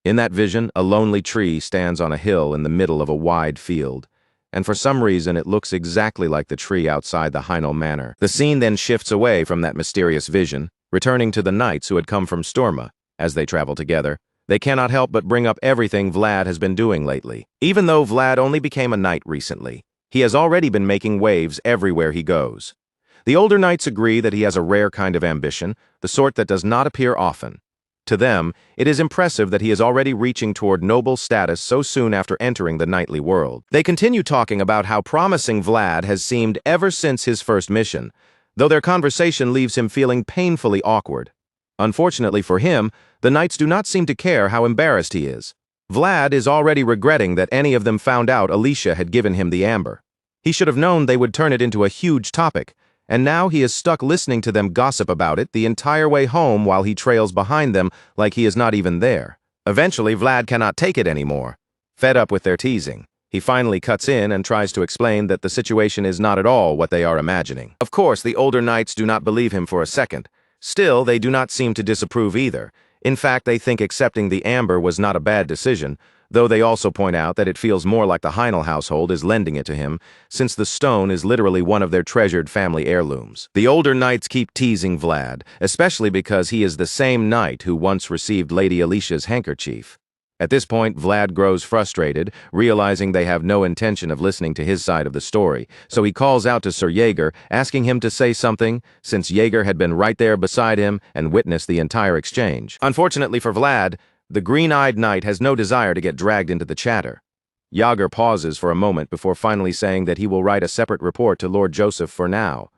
In that vision, a lonely tree stands on a hill in the middle of a wide field, and for some reason it looks exactly like the tree outside the Yahello manor. The scene then shifts away from that mysterious vision, returning to the knights who had come from Storma. As they travel together, they cannot help but bring up everything Vlad has been doing lately. Even though Vlad only became a knight recently, he has already been making waves everywhere he goes. The older knights agree that he has a rare kind of ambition, the sort that does not appear often. To them, it is impressive that he is already reaching toward noble status so soon after entering the knightly world. They continue talking about how promising Vlad has seemed ever since his first mission, though their conversation leaves him feeling painfully awkward. Unfortunately for him, the knights do not seem to care how embarrassed he is. Vlad is already regretting that any of them found out Alicia had given him the amber. He should have known they would turn it into a huge topic, and now he is stuck listening to them gossip about it the entire way home while he trails behind them like he is not even there. Eventually, Vlad cannot take it anymore. Fed up with their teasing, he finally cuts in and tries to explain that the situation is not at all what they are imagining. Of course, the older knights do not believe him for a second. Still, they do not seem to disapprove either. In fact, they think accepting the amber was not a bad decision, though they also point out that it feels more like the Yahello household is lending it to him, since the stone is literally one of their treasured family heirlooms. The older knights keep teasing Vlad, especially because he is the same knight who once received Lady Alicia's handkerchief. At this point, Vlad grows frustrated, realizing they have no intention of listening to his side of the story, so he calls out to Sir Jaeger, asking him to say something, since Jaeger had been right there beside him and witnessed the entire exchange. Unfortunately for Vlad, the green-eyed knight has no desire to get dragged into the chatter. Jaeger pauses for a moment before finally saying that he will write a separate report to Lord Joseph for now.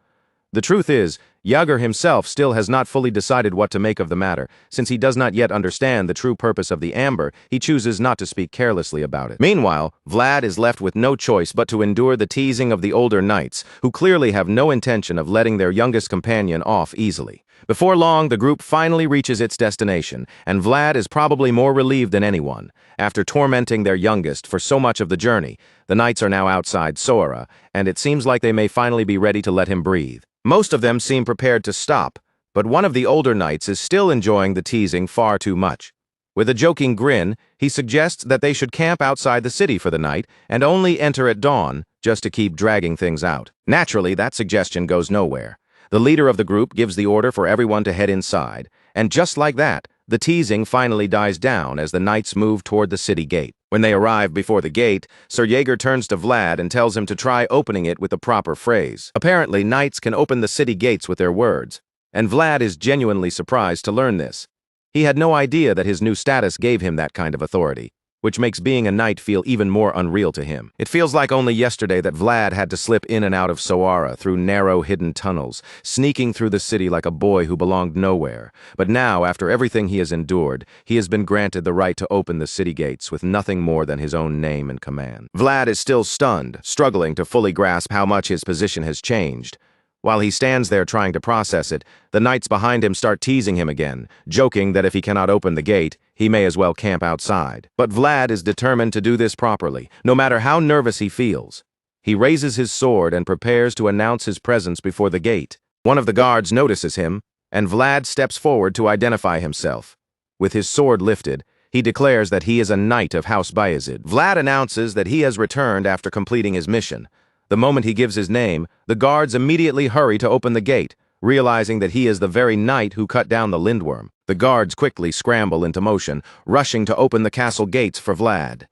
The truth is, Jaeger himself still has not fully decided what to make of the matter. Since he does not yet understand the true purpose of the amber, he chooses not to speak carelessly about it. Meanwhile, Vlad is left with no choice but to endure the teasing of the older knights, who clearly have no intention of letting their youngest companion off easily. Before long, the group finally reaches its destination, and Vlad is probably more relieved than anyone. After tormenting their youngest for so much of the journey, the knights are now outside Sora, and it seems like they may finally be ready to let him breathe. Most of them seem prepared to stop, but one of the older knights is still enjoying the teasing far too much. With a joking grin, he suggests that they should camp outside the city for the night and only enter at dawn, just to keep dragging things out. Naturally, that suggestion goes nowhere. The leader of the group gives the order for everyone to head inside, and just like that, the teasing finally dies down as the knights move toward the city gate. When they arrive before the gate, Sir Jaeger turns to Vlad and tells him to try opening it with the proper phrase. Apparently, knights can open the city gates with their words. And Vlad is genuinely surprised to learn this. He had no idea that his new status gave him that kind of authority, which makes being a knight feel even more unreal to him. It feels like only yesterday that Vlad had to slip in and out of Soara through narrow, hidden tunnels, sneaking through the city like a boy who belonged nowhere. But now, after everything he has endured, he has been granted the right to open the city gates with nothing more than his own name and command. Vlad is still stunned, struggling to fully grasp how much his position has changed. While he stands there trying to process it, the knights behind him start teasing him again, joking that if he cannot open the gate, he may as well camp outside. But Vlad is determined to do this properly, no matter how nervous he feels. He raises his sword and prepares to announce his presence before the gate. One of the guards notices him, and Vlad steps forward to identify himself. With his sword lifted, he declares that he is a knight of House Bayezid. Vlad announces that he has returned after completing his mission. The moment he gives his name, the guards immediately hurry to open the gate, realizing that he is the very knight who cut down the lindworm. The guards quickly scramble into motion, rushing to open the castle gates for Vlad.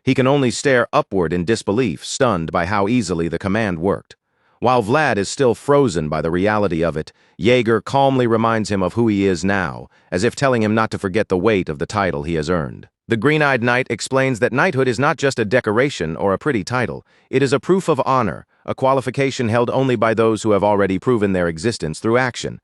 He can only stare upward in disbelief, stunned by how easily the command worked. While Vlad is still frozen by the reality of it, Jaeger calmly reminds him of who he is now, as if telling him not to forget the weight of the title he has earned. The green-eyed knight explains that knighthood is not just a decoration or a pretty title. It is a proof of honor, a qualification held only by those who have already proven their existence through action.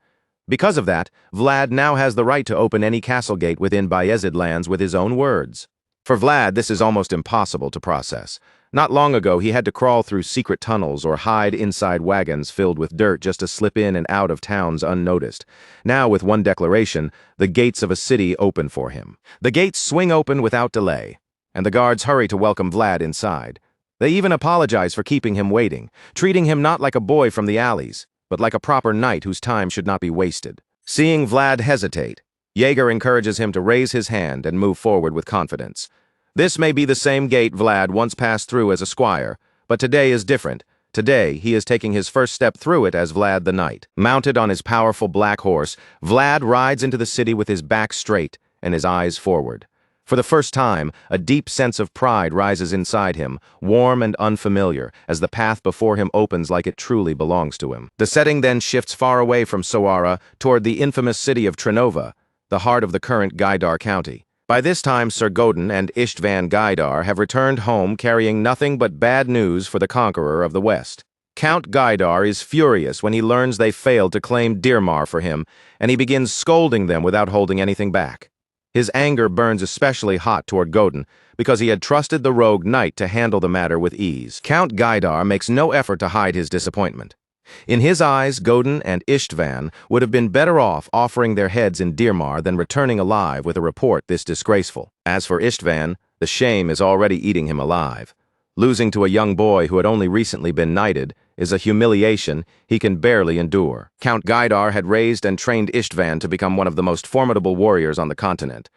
Because of that, Vlad now has the right to open any castle gate within Bayezid lands with his own words. For Vlad, this is almost impossible to process. Not long ago, he had to crawl through secret tunnels or hide inside wagons filled with dirt just to slip in and out of towns unnoticed. Now, with one declaration, the gates of a city open for him. The gates swing open without delay, and the guards hurry to welcome Vlad inside. They even apologize for keeping him waiting, treating him not like a boy from the alleys, but like a proper knight whose time should not be wasted. Seeing Vlad hesitate, Jaeger encourages him to raise his hand and move forward with confidence. This may be the same gate Vlad once passed through as a squire, but today is different. Today, he is taking his first step through it as Vlad the Knight. Mounted on his powerful black horse, Vlad rides into the city with his back straight and his eyes forward. For the first time, a deep sense of pride rises inside him, warm and unfamiliar, as the path before him opens like it truly belongs to him. The setting then shifts far away from Soara toward the infamous city of Trinova, the heart of the current Gaidar County. By this time, Sir Godin and Istvan Gaidar have returned home carrying nothing but bad news for the conqueror of the West. Count Gaidar is furious when he learns they failed to claim Dirmar for him, and he begins scolding them without holding anything back. His anger burns especially hot toward Godin, because he had trusted the rogue knight to handle the matter with ease. Count Gaidar makes no effort to hide his disappointment. In his eyes, Godin and Istvan would have been better off offering their heads in Dirmar than returning alive with a report this disgraceful. As for Istvan, the shame is already eating him alive. Losing to a young boy who had only recently been knighted is a humiliation he can barely endure. Count Gaidar had raised and trained Istvan to become one of the most formidable warriors on the continent.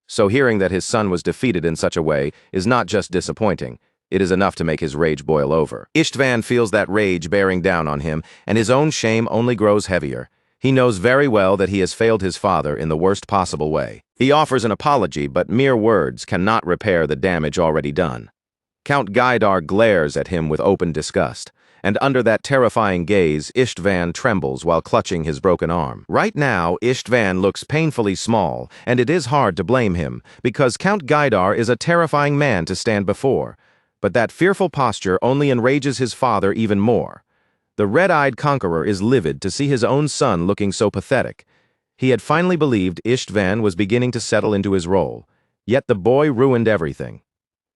So hearing that his son was defeated in such a way is not just disappointing. It is enough to make his rage boil over. Istvan feels that rage bearing down on him, and his own shame only grows heavier. He knows very well that he has failed his father in the worst possible way. He offers an apology, but mere words cannot repair the damage already done. Count Gaidar glares at him with open disgust, and under that terrifying gaze, Istvan trembles while clutching his broken arm. Right now, Istvan looks painfully small, and it is hard to blame him, because Count Gaidar is a terrifying man to stand before. But that fearful posture only enrages his father even more. The red-eyed conqueror is livid to see his own son looking so pathetic. He had finally believed Istvan was beginning to settle into his role, yet the boy ruined everything.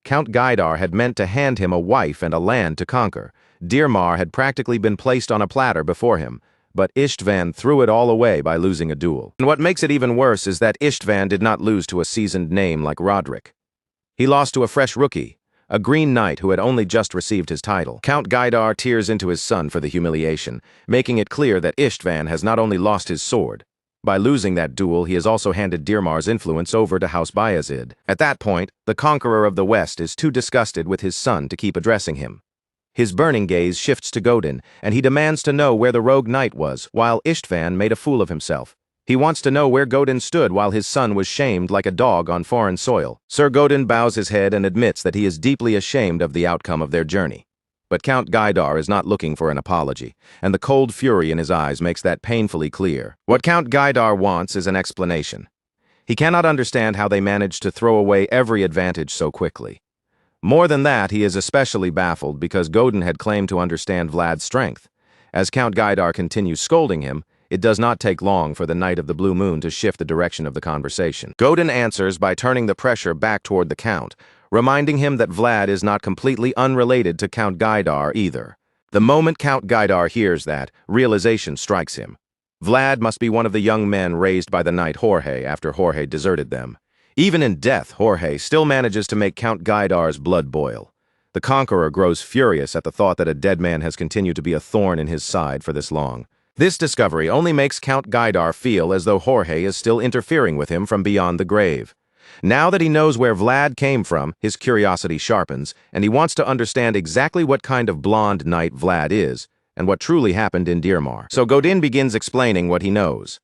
Count Gaidar had meant to hand him a wife and a land to conquer. Dirmar had practically been placed on a platter before him, but Istvan threw it all away by losing a duel. And what makes it even worse is that Istvan did not lose to a seasoned name like Roderick. He lost to a fresh rookie, a green knight who had only just received his title. Count Gaidar tears into his son for the humiliation, making it clear that Istvan has not only lost his sword. By losing that duel, he has also handed Dirmar's influence over to House Bayezid. At that point, the conqueror of the West is too disgusted with his son to keep addressing him. His burning gaze shifts to Godin, and he demands to know where the rogue knight was, while Istvan made a fool of himself. He wants to know where Godin stood while his son was shamed like a dog on foreign soil. Sir Godin bows his head and admits that he is deeply ashamed of the outcome of their journey. But Count Gaidar is not looking for an apology, and the cold fury in his eyes makes that painfully clear. What Count Gaidar wants is an explanation. He cannot understand how they managed to throw away every advantage so quickly. More than that, he is especially baffled because Godin had claimed to understand Vlad's strength. As Count Gaidar continues scolding him, it does not take long for the Knight of the Blue Moon to shift the direction of the conversation. Godin answers by turning the pressure back toward the Count, reminding him that Vlad is not completely unrelated to Count Gaidar either. The moment Count Gaidar hears that, realization strikes him. Vlad must be one of the young men raised by the knight Jorge after Jorge deserted them. Even in death, Jorge still manages to make Count Gaidar's blood boil. The conqueror grows furious at the thought that a dead man has continued to be a thorn in his side for this long. This discovery only makes Count Gaidar feel as though Jorge is still interfering with him from beyond the grave. Now that he knows where Vlad came from, his curiosity sharpens, and he wants to understand exactly what kind of blonde knight Vlad is, and what truly happened in Dirmar. So Godin begins explaining what he knows.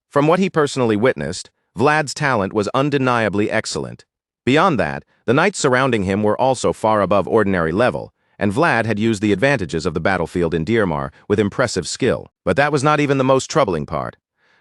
From what he personally witnessed, Vlad's talent was undeniably excellent. Beyond that, the knights surrounding him were also far above ordinary level, and Vlad had used the advantages of the battlefield in Dirmar with impressive skill. But that was not even the most troubling part.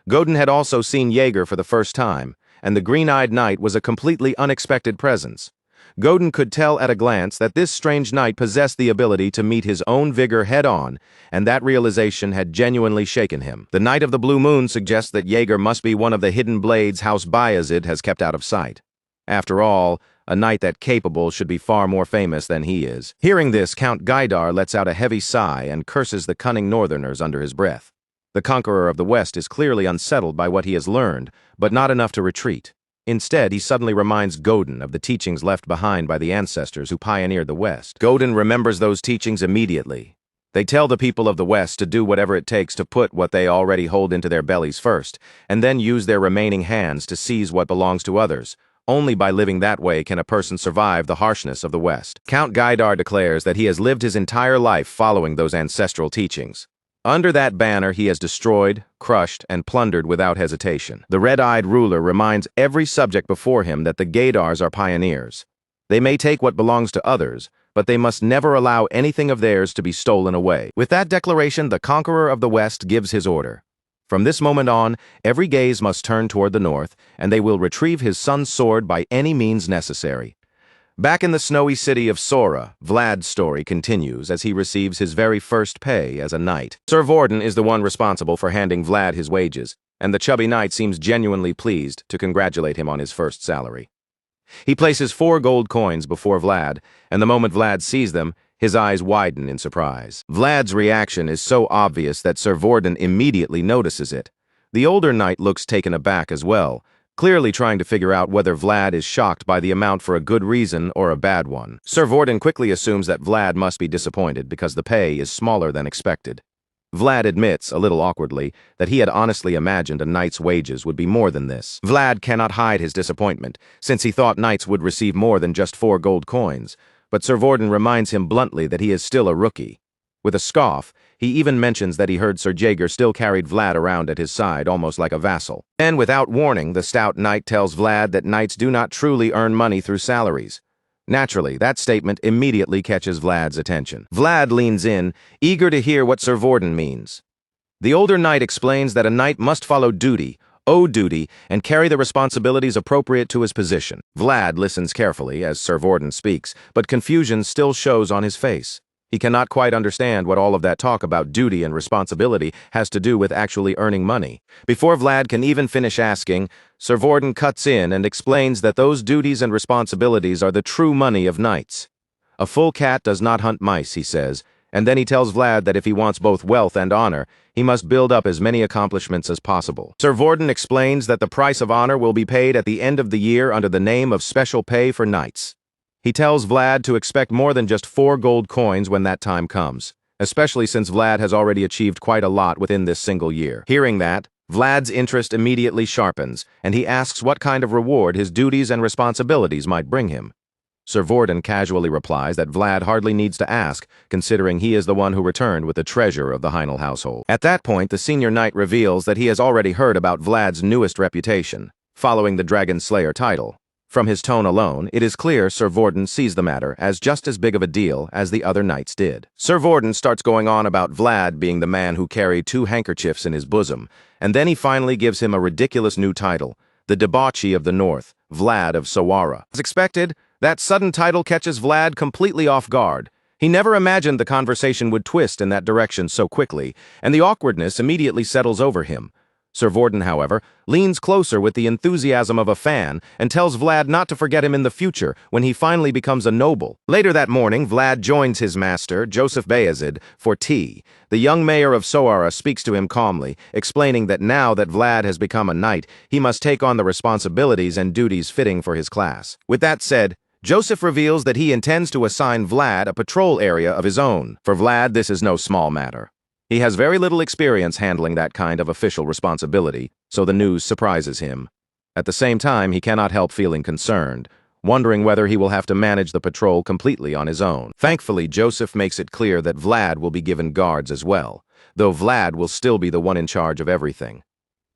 Godin had also seen Jaeger for the first time, and the green-eyed knight was a completely unexpected presence. Godin could tell at a glance that this strange knight possessed the ability to meet his own vigor head-on, and that realization had genuinely shaken him. The Knight of the Blue Moon suggests that Jaeger must be one of the hidden blades House Bayezid has kept out of sight. After all, a knight that capable should be far more famous than he is. Hearing this, Count Gaidar lets out a heavy sigh and curses the cunning northerners under his breath. The conqueror of the West is clearly unsettled by what he has learned, but not enough to retreat. Instead, he suddenly reminds Godin of the teachings left behind by the ancestors who pioneered the West. Godin remembers those teachings immediately. They tell the people of the West to do whatever it takes to put what they already hold into their bellies first, and then use their remaining hands to seize what belongs to others. Only by living that way can a person survive the harshness of the West. Count Gaidar declares that he has lived his entire life following those ancestral teachings. Under that banner, he has destroyed, crushed, and plundered without hesitation. The red-eyed ruler reminds every subject before him that the Gaidars are pioneers. They may take what belongs to others, but they must never allow anything of theirs to be stolen away. With that declaration, the conqueror of the West gives his order. From this moment on, every gaze must turn toward the north, and they will retrieve his son's sword by any means necessary. Back in the snowy city of Sora, Vlad's story continues as he receives his very first pay as a knight. Sir Vorden is the one responsible for handing Vlad his wages, and the chubby knight seems genuinely pleased to congratulate him on his first salary. He places 4 gold coins before Vlad, and the moment Vlad sees them, his eyes widen in surprise. Vlad's reaction is so obvious that Sir Vorden immediately notices it. The older knight looks taken aback as well, clearly trying to figure out whether Vlad is shocked by the amount for a good reason or a bad one. Sir Vorden quickly assumes that Vlad must be disappointed because the pay is smaller than expected. Vlad admits, a little awkwardly, that he had honestly imagined a knight's wages would be more than this. Vlad cannot hide his disappointment, since he thought knights would receive more than just 4 gold coins, but Sir Vorden reminds him bluntly that he is still a rookie. With a scoff, he even mentions that he heard Sir Jaeger still carried Vlad around at his side almost like a vassal. Then, without warning, the stout knight tells Vlad that knights do not truly earn money through salaries. Naturally, that statement immediately catches Vlad's attention. Vlad leans in, eager to hear what Sir Vorden means. The older knight explains that a knight must follow duty, owe duty, and carry the responsibilities appropriate to his position. Vlad listens carefully as Sir Vorden speaks, but confusion still shows on his face. He cannot quite understand what all of that talk about duty and responsibility has to do with actually earning money. Before Vlad can even finish asking, Sir Vorden cuts in and explains that those duties and responsibilities are the true money of knights. A full cat does not hunt mice, he says, and then he tells Vlad that if he wants both wealth and honor, he must build up as many accomplishments as possible. Sir Vorden explains that the price of honor will be paid at the end of the year under the name of special pay for knights. He tells Vlad to expect more than just 4 gold coins when that time comes, especially since Vlad has already achieved quite a lot within this single year. Hearing that, Vlad's interest immediately sharpens, and he asks what kind of reward his duties and responsibilities might bring him. Sir Vorden casually replies that Vlad hardly needs to ask, considering he is the one who returned with the treasure of the Heinel household. At that point, the senior knight reveals that he has already heard about Vlad's newest reputation, following the Dragon Slayer title. From his tone alone, it is clear Sir Vorden sees the matter as just as big of a deal as the other knights did. Sir Vorden starts going on about Vlad being the man who carried 2 handkerchiefs in his bosom, and then he finally gives him a ridiculous new title, the debauchee of the North, Vlad of Sawara. As expected, that sudden title catches Vlad completely off guard. He never imagined the conversation would twist in that direction so quickly, and the awkwardness immediately settles over him. Sir Vorden, however, leans closer with the enthusiasm of a fan and tells Vlad not to forget him in the future when he finally becomes a noble. Later that morning, Vlad joins his master, Joseph Bayezid, for tea. The young mayor of Sawara speaks to him calmly, explaining that now that Vlad has become a knight, he must take on the responsibilities and duties fitting for his class. With that said, Joseph reveals that he intends to assign Vlad a patrol area of his own. For Vlad, this is no small matter. He has very little experience handling that kind of official responsibility, so the news surprises him. At the same time, he cannot help feeling concerned, wondering whether he will have to manage the patrol completely on his own. Thankfully, Joseph makes it clear that Vlad will be given guards as well, though Vlad will still be the one in charge of everything.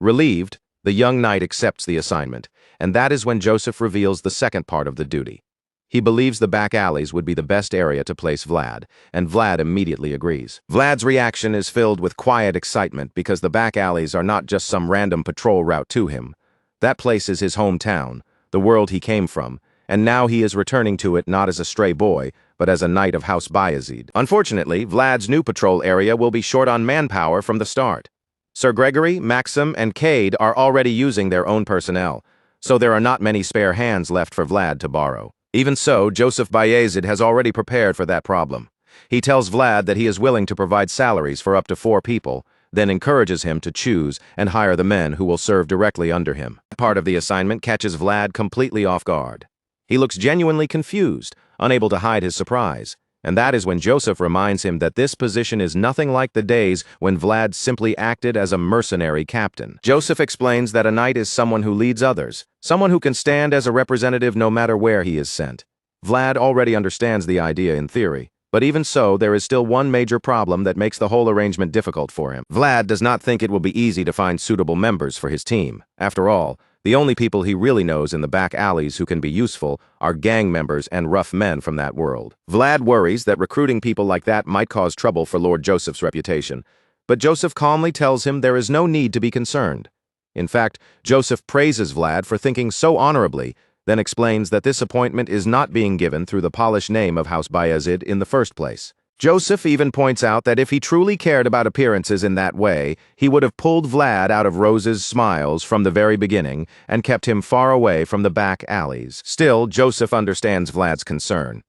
Relieved, the young knight accepts the assignment, and that is when Joseph reveals the second part of the duty. He believes the back alleys would be the best area to place Vlad, and Vlad immediately agrees. Vlad's reaction is filled with quiet excitement because the back alleys are not just some random patrol route to him. That place is his hometown, the world he came from, and now he is returning to it not as a stray boy, but as a knight of House Bayezid. Unfortunately, Vlad's new patrol area will be short on manpower from the start. Sir Gregory, Maxim, and Cade are already using their own personnel, so there are not many spare hands left for Vlad to borrow. Even so, Joseph Bayezid has already prepared for that problem. He tells Vlad that he is willing to provide salaries for up to 4 people, then encourages him to choose and hire the men who will serve directly under him. Part of the assignment catches Vlad completely off guard. He looks genuinely confused, unable to hide his surprise, and that is when Joseph reminds him that this position is nothing like the days when Vlad simply acted as a mercenary captain. Joseph explains that a knight is someone who leads others, someone who can stand as a representative no matter where he is sent. Vlad already understands the idea in theory, but even so, there is still one major problem that makes the whole arrangement difficult for him. Vlad does not think it will be easy to find suitable members for his team. After all, the only people he really knows in the back alleys who can be useful are gang members and rough men from that world. Vlad worries that recruiting people like that might cause trouble for Lord Joseph's reputation, but Joseph calmly tells him there is no need to be concerned. In fact, Joseph praises Vlad for thinking so honorably, then explains that this appointment is not being given through the polished name of House Bayezid in the first place. Joseph even points out that if he truly cared about appearances in that way, he would have pulled Vlad out of Rose's smiles from the very beginning and kept him far away from the back alleys. Still, Joseph understands Vlad's concern.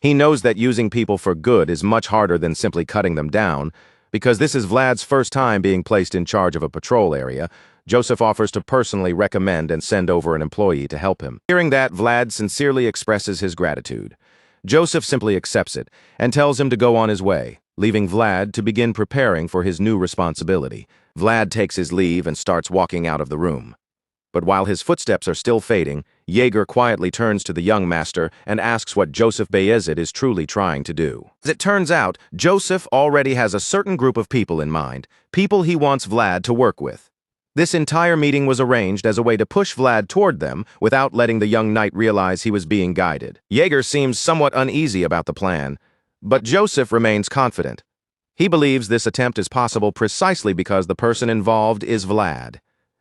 He knows that using people for good is much harder than simply cutting them down. Because this is Vlad's first time being placed in charge of a patrol area, Joseph offers to personally recommend and send over an employee to help him. Hearing that, Vlad sincerely expresses his gratitude. Joseph simply accepts it and tells him to go on his way, leaving Vlad to begin preparing for his new responsibility. Vlad takes his leave and starts walking out of the room. But while his footsteps are still fading, Jaeger quietly turns to the young master and asks what Joseph Bayezid is truly trying to do. As it turns out, Joseph already has a certain group of people in mind, people he wants Vlad to work with. This entire meeting was arranged as a way to push Vlad toward them without letting the young knight realize he was being guided. Jaeger seems somewhat uneasy about the plan, but Joseph remains confident. He believes this attempt is possible precisely because the person involved is Vlad.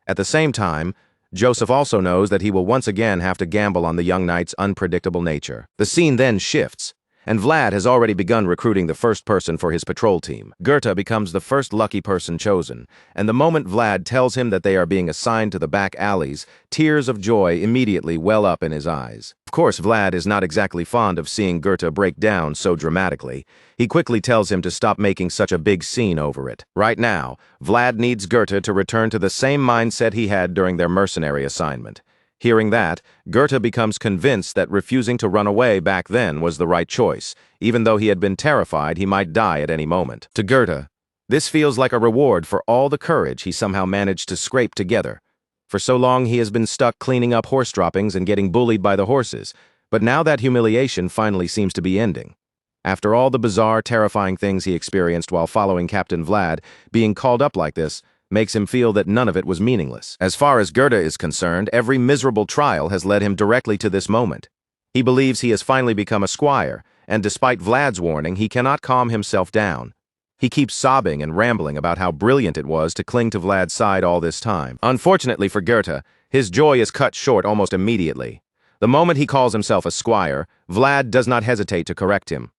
At the same time, Joseph also knows that he will once again have to gamble on the young knight's unpredictable nature. The scene then shifts, and Vlad has already begun recruiting the first person for his patrol team. Goethe becomes the first lucky person chosen, and the moment Vlad tells him that they are being assigned to the back alleys, tears of joy immediately well up in his eyes. Of course, Vlad is not exactly fond of seeing Goethe break down so dramatically. He quickly tells him to stop making such a big scene over it. Right now, Vlad needs Goethe to return to the same mindset he had during their mercenary assignment. Hearing that, Goethe becomes convinced that refusing to run away back then was the right choice, even though he had been terrified he might die at any moment. To Goethe, this feels like a reward for all the courage he somehow managed to scrape together. For so long he has been stuck cleaning up horse droppings and getting bullied by the horses, but now that humiliation finally seems to be ending. After all the bizarre, terrifying things he experienced while following Captain Vlad, being called up like this makes him feel that none of it was meaningless. As far as Goethe is concerned, every miserable trial has led him directly to this moment. He believes he has finally become a squire, and despite Vlad's warning, he cannot calm himself down. He keeps sobbing and rambling about how brilliant it was to cling to Vlad's side all this time. Unfortunately for Goethe, his joy is cut short almost immediately. The moment he calls himself a squire, Vlad does not hesitate to correct him.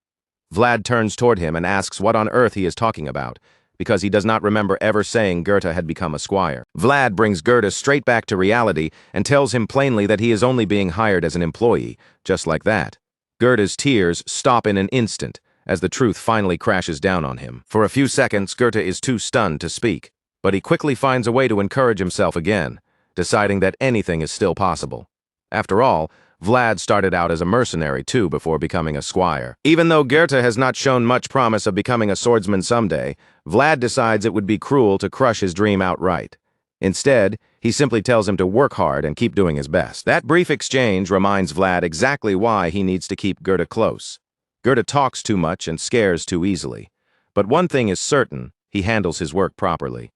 Vlad turns toward him and asks what on earth he is talking about, because he does not remember ever saying Goethe had become a squire. Vlad brings Goethe straight back to reality and tells him plainly that he is only being hired as an employee, just like that. Goethe's tears stop in an instant, as the truth finally crashes down on him. For a few seconds, Goethe is too stunned to speak, but he quickly finds a way to encourage himself again, deciding that anything is still possible. After all, Vlad started out as a mercenary too before becoming a squire. Even though Goethe has not shown much promise of becoming a swordsman someday, Vlad decides it would be cruel to crush his dream outright. Instead, he simply tells him to work hard and keep doing his best. That brief exchange reminds Vlad exactly why he needs to keep Goethe close. Goethe talks too much and scares too easily. But one thing is certain, he handles his work properly.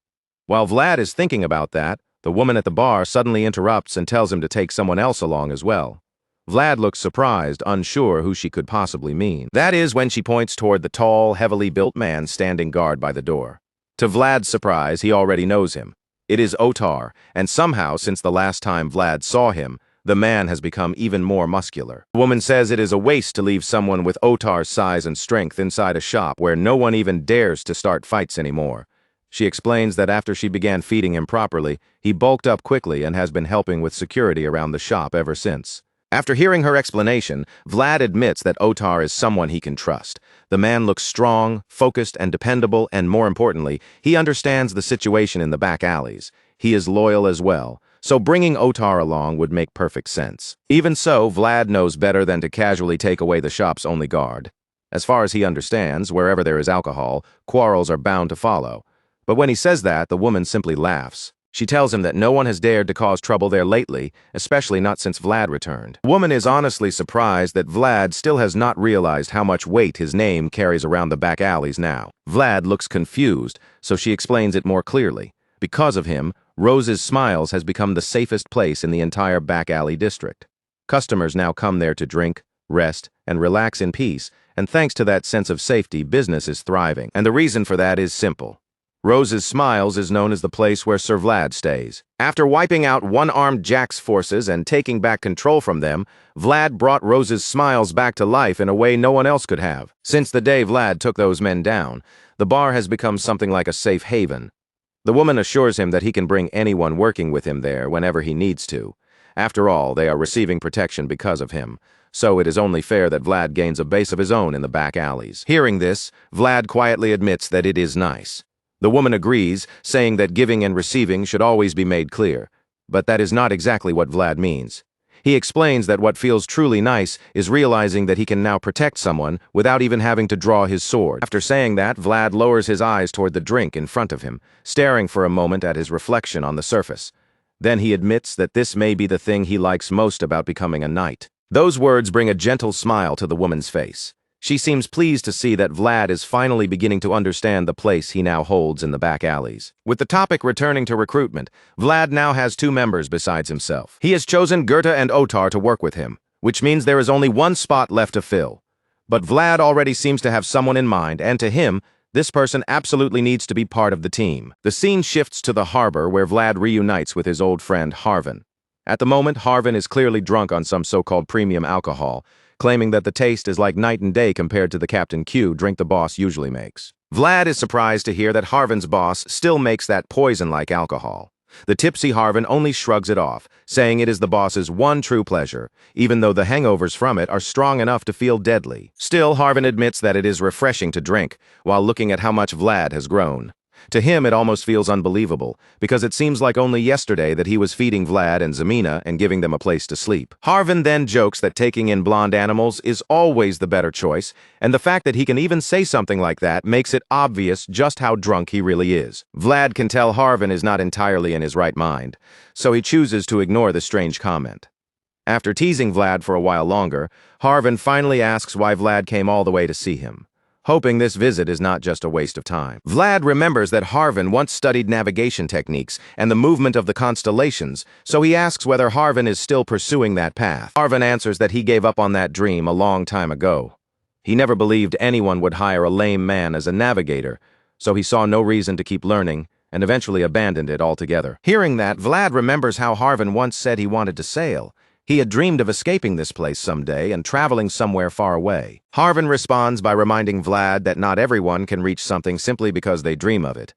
While Vlad is thinking about that, the woman at the bar suddenly interrupts and tells him to take someone else along as well. Vlad looks surprised, unsure who she could possibly mean. That is when she points toward the tall, heavily built man standing guard by the door. To Vlad's surprise, he already knows him. It is Otar, and somehow, since the last time Vlad saw him, the man has become even more muscular. The woman says it is a waste to leave someone with Otar's size and strength inside a shop where no one even dares to start fights anymore. She explains that after she began feeding him properly, he bulked up quickly and has been helping with security around the shop ever since. After hearing her explanation, Vlad admits that Otar is someone he can trust. The man looks strong, focused, and dependable, and more importantly, he understands the situation in the back alleys. He is loyal as well, so bringing Otar along would make perfect sense. Even so, Vlad knows better than to casually take away the shop's only guard. As far as he understands, wherever there is alcohol, quarrels are bound to follow. But when he says that, the woman simply laughs. She tells him that no one has dared to cause trouble there lately, especially not since Vlad returned. The woman is honestly surprised that Vlad still has not realized how much weight his name carries around the back alleys now. Vlad looks confused, so she explains it more clearly. Because of him, Rose's Smiles has become the safest place in the entire back alley district. Customers now come there to drink, rest, and relax in peace, and thanks to that sense of safety, business is thriving. And the reason for that is simple. Rose's Smiles is known as the place where Sir Vlad stays. After wiping out one-armed Jack's forces and taking back control from them, Vlad brought Rose's Smiles back to life in a way no one else could have. Since the day Vlad took those men down, the bar has become something like a safe haven. The woman assures him that he can bring anyone working with him there whenever he needs to. After all, they are receiving protection because of him, so it is only fair that Vlad gains a base of his own in the back alleys. Hearing this, Vlad quietly admits that it is nice. The woman agrees, saying that giving and receiving should always be made clear. But that is not exactly what Vlad means. He explains that what feels truly nice is realizing that he can now protect someone without even having to draw his sword. After saying that, Vlad lowers his eyes toward the drink in front of him, staring for a moment at his reflection on the surface. Then he admits that this may be the thing he likes most about becoming a knight. Those words bring a gentle smile to the woman's face. She seems pleased to see that Vlad is finally beginning to understand the place he now holds in the back alleys. With the topic returning to recruitment, Vlad now has two members besides himself. He has chosen Goethe and Otar to work with him, which means there is only one spot left to fill. But Vlad already seems to have someone in mind, and to him, this person absolutely needs to be part of the team. The scene shifts to the harbor where Vlad reunites with his old friend Harvin. At the moment, Harvin is clearly drunk on some so-called premium alcohol, claiming that the taste is like night and day compared to the Captain Q drink the boss usually makes. Vlad is surprised to hear that Harvin's boss still makes that poison-like alcohol. The tipsy Harvin only shrugs it off, saying it is the boss's one true pleasure, even though the hangovers from it are strong enough to feel deadly. Still, Harvin admits that it is refreshing to drink, while looking at how much Vlad has grown. To him, it almost feels unbelievable, because it seems like only yesterday that he was feeding Vlad and Zemina and giving them a place to sleep. Harvin then jokes that taking in blonde animals is always the better choice, and the fact that he can even say something like that makes it obvious just how drunk he really is. Vlad can tell Harvin is not entirely in his right mind, so he chooses to ignore the strange comment. After teasing Vlad for a while longer, Harvin finally asks why Vlad came all the way to see him. hoping this visit is not just a waste of time. Vlad remembers that Harvin once studied navigation techniques and the movement of the constellations, so he asks whether Harvin is still pursuing that path. Harvin answers that he gave up on that dream a long time ago. He never believed anyone would hire a lame man as a navigator, so he saw no reason to keep learning and eventually abandoned it altogether. Hearing that, Vlad remembers how Harvin once said he wanted to sail. He had dreamed of escaping this place someday and traveling somewhere far away. Harvin responds by reminding Vlad that not everyone can reach something simply because they dream of it.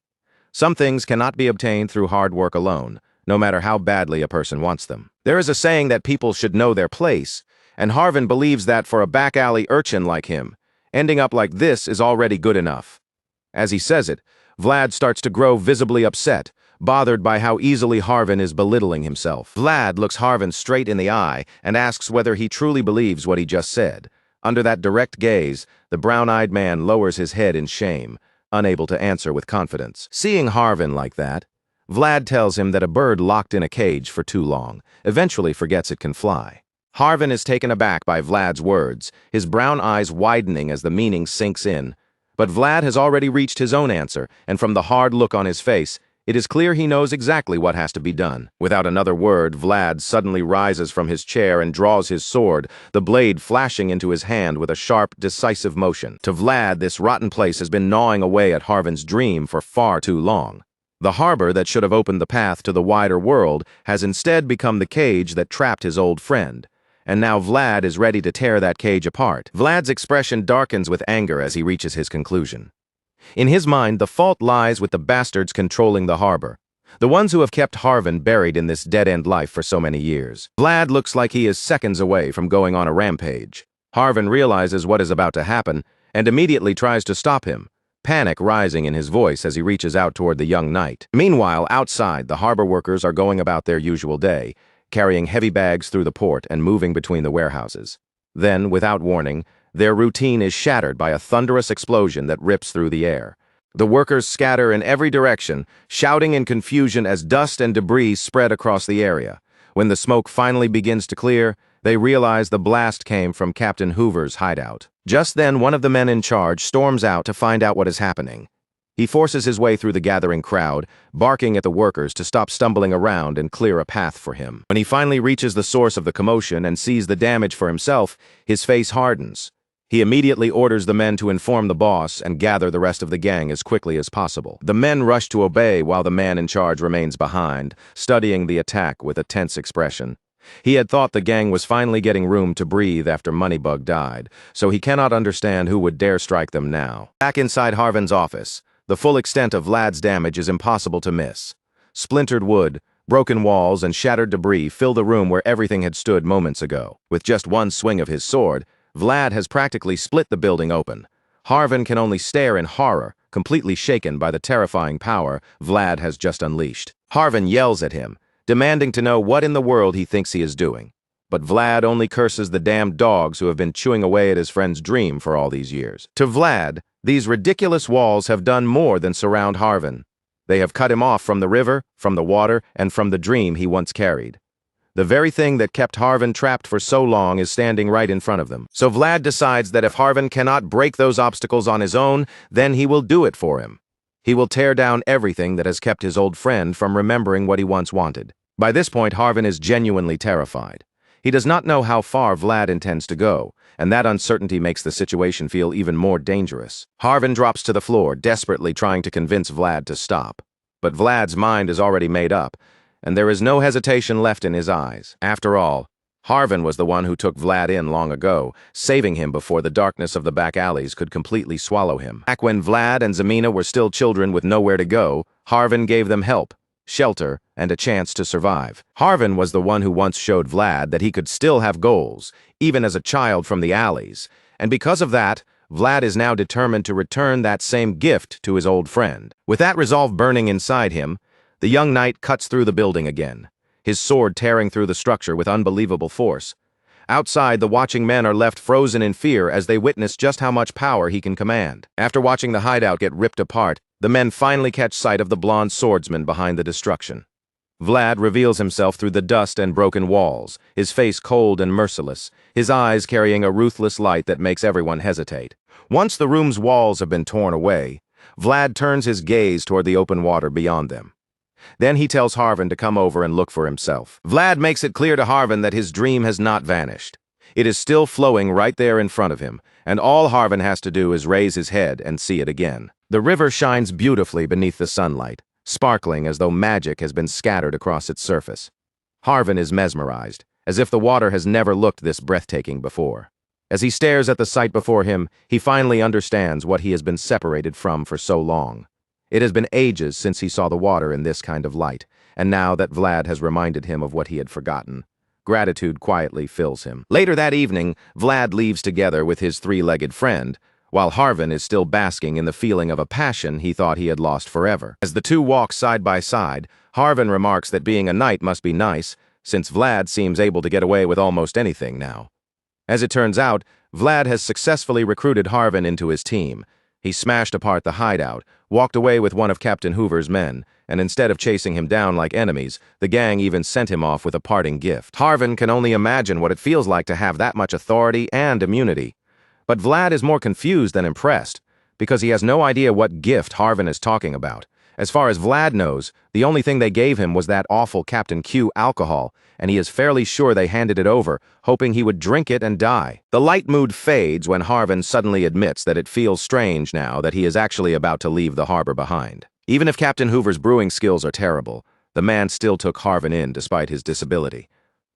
Some things cannot be obtained through hard work alone, no matter how badly a person wants them. There is a saying that people should know their place, and Harvin believes that for a back alley urchin like him, ending up like this is already good enough. As he says it, Vlad starts to grow visibly upset, bothered by how easily Harvin is belittling himself. Vlad looks Harvin straight in the eye and asks whether he truly believes what he just said. Under that direct gaze, the brown-eyed man lowers his head in shame, unable to answer with confidence. Seeing Harvin like that, Vlad tells him that a bird locked in a cage for too long eventually forgets it can fly. Harvin is taken aback by Vlad's words, his brown eyes widening as the meaning sinks in. But Vlad has already reached his own answer, and from the hard look on his face, it is clear he knows exactly what has to be done. Without another word, Vlad suddenly rises from his chair and draws his sword, the blade flashing into his hand with a sharp, decisive motion. To Vlad, this rotten place has been gnawing away at Harvin's dream for far too long. The harbor that should have opened the path to the wider world has instead become the cage that trapped his old friend. And now Vlad is ready to tear that cage apart. Vlad's expression darkens with anger as he reaches his conclusion. In his mind, the fault lies with the bastards controlling the harbor, the ones who have kept Harvin buried in this dead-end life for so many years. Vlad looks like he is seconds away from going on a rampage. Harvin realizes what is about to happen and immediately tries to stop him, panic rising in his voice as he reaches out toward the young knight. Meanwhile, outside, the harbor workers are going about their usual day, carrying heavy bags through the port and moving between the warehouses. Then, without warning, their routine is shattered by a thunderous explosion that rips through the air. The workers scatter in every direction, shouting in confusion as dust and debris spread across the area. When the smoke finally begins to clear, they realize the blast came from Captain Hoover's hideout. Just then, one of the men in charge storms out to find out what is happening. He forces his way through the gathering crowd, barking at the workers to stop stumbling around and clear a path for him. When he finally reaches the source of the commotion and sees the damage for himself, his face hardens. He immediately orders the men to inform the boss and gather the rest of the gang as quickly as possible. The men rush to obey while the man in charge remains behind, studying the attack with a tense expression. He had thought the gang was finally getting room to breathe after Moneybug died, so he cannot understand who would dare strike them now. Back inside Harvin's office, the full extent of Vlad's damage is impossible to miss. Splintered wood, broken walls, and shattered debris fill the room where everything had stood moments ago. With just one swing of his sword, Vlad has practically split the building open. Harvin can only stare in horror, completely shaken by the terrifying power Vlad has just unleashed. Harvin yells at him, demanding to know what in the world he thinks he is doing. But Vlad only curses the damned dogs who have been chewing away at his friend's dream for all these years. To Vlad, these ridiculous walls have done more than surround Harvin. They have cut him off from the river, from the water, and from the dream he once carried. The very thing that kept Harvin trapped for so long is standing right in front of them. So Vlad decides that if Harvin cannot break those obstacles on his own, then he will do it for him. He will tear down everything that has kept his old friend from remembering what he once wanted. By this point, Harvin is genuinely terrified. He does not know how far Vlad intends to go, and that uncertainty makes the situation feel even more dangerous. Harvin drops to the floor, desperately trying to convince Vlad to stop. But Vlad's mind is already made up, and there is no hesitation left in his eyes. After all, Harvin was the one who took Vlad in long ago, saving him before the darkness of the back alleys could completely swallow him. Back when Vlad and Zemina were still children with nowhere to go, Harvin gave them help, shelter, and a chance to survive. Harvin was the one who once showed Vlad that he could still have goals, even as a child from the alleys, and because of that, Vlad is now determined to return that same gift to his old friend. With that resolve burning inside him, the young knight cuts through the building again, his sword tearing through the structure with unbelievable force. Outside, the watching men are left frozen in fear as they witness just how much power he can command. After watching the hideout get ripped apart, the men finally catch sight of the blonde swordsman behind the destruction. Vlad reveals himself through the dust and broken walls, his face cold and merciless, his eyes carrying a ruthless light that makes everyone hesitate. Once the room's walls have been torn away, Vlad turns his gaze toward the open water beyond them. Then he tells Harvin to come over and look for himself. Vlad makes it clear to Harvin that his dream has not vanished. It is still flowing right there in front of him, and all Harvin has to do is raise his head and see it again. The river shines beautifully beneath the sunlight, sparkling as though magic has been scattered across its surface. Harvin is mesmerized, as if the water has never looked this breathtaking before. As he stares at the sight before him, he finally understands what he has been separated from for so long. It has been ages since he saw the water in this kind of light, and now that Vlad has reminded him of what he had forgotten, gratitude quietly fills him. Later that evening, Vlad leaves together with his three-legged friend, while Harvin is still basking in the feeling of a passion he thought he had lost forever. As the two walk side by side, Harvin remarks that being a knight must be nice, since Vlad seems able to get away with almost anything now. As it turns out, Vlad has successfully recruited Harvin into his team. He smashed apart the hideout, walked away with one of Captain Hoover's men, and instead of chasing him down like enemies, the gang even sent him off with a parting gift. Harvin can only imagine what it feels like to have that much authority and immunity. But Vlad is more confused than impressed, because he has no idea what gift Harvin is talking about. As far as Vlad knows, the only thing they gave him was that awful Captain Q alcohol, and he is fairly sure they handed it over, hoping he would drink it and die. The light mood fades when Harvin suddenly admits that it feels strange now that he is actually about to leave the harbor behind. Even if Captain Hoover's brewing skills are terrible, the man still took Harvin in despite his disability.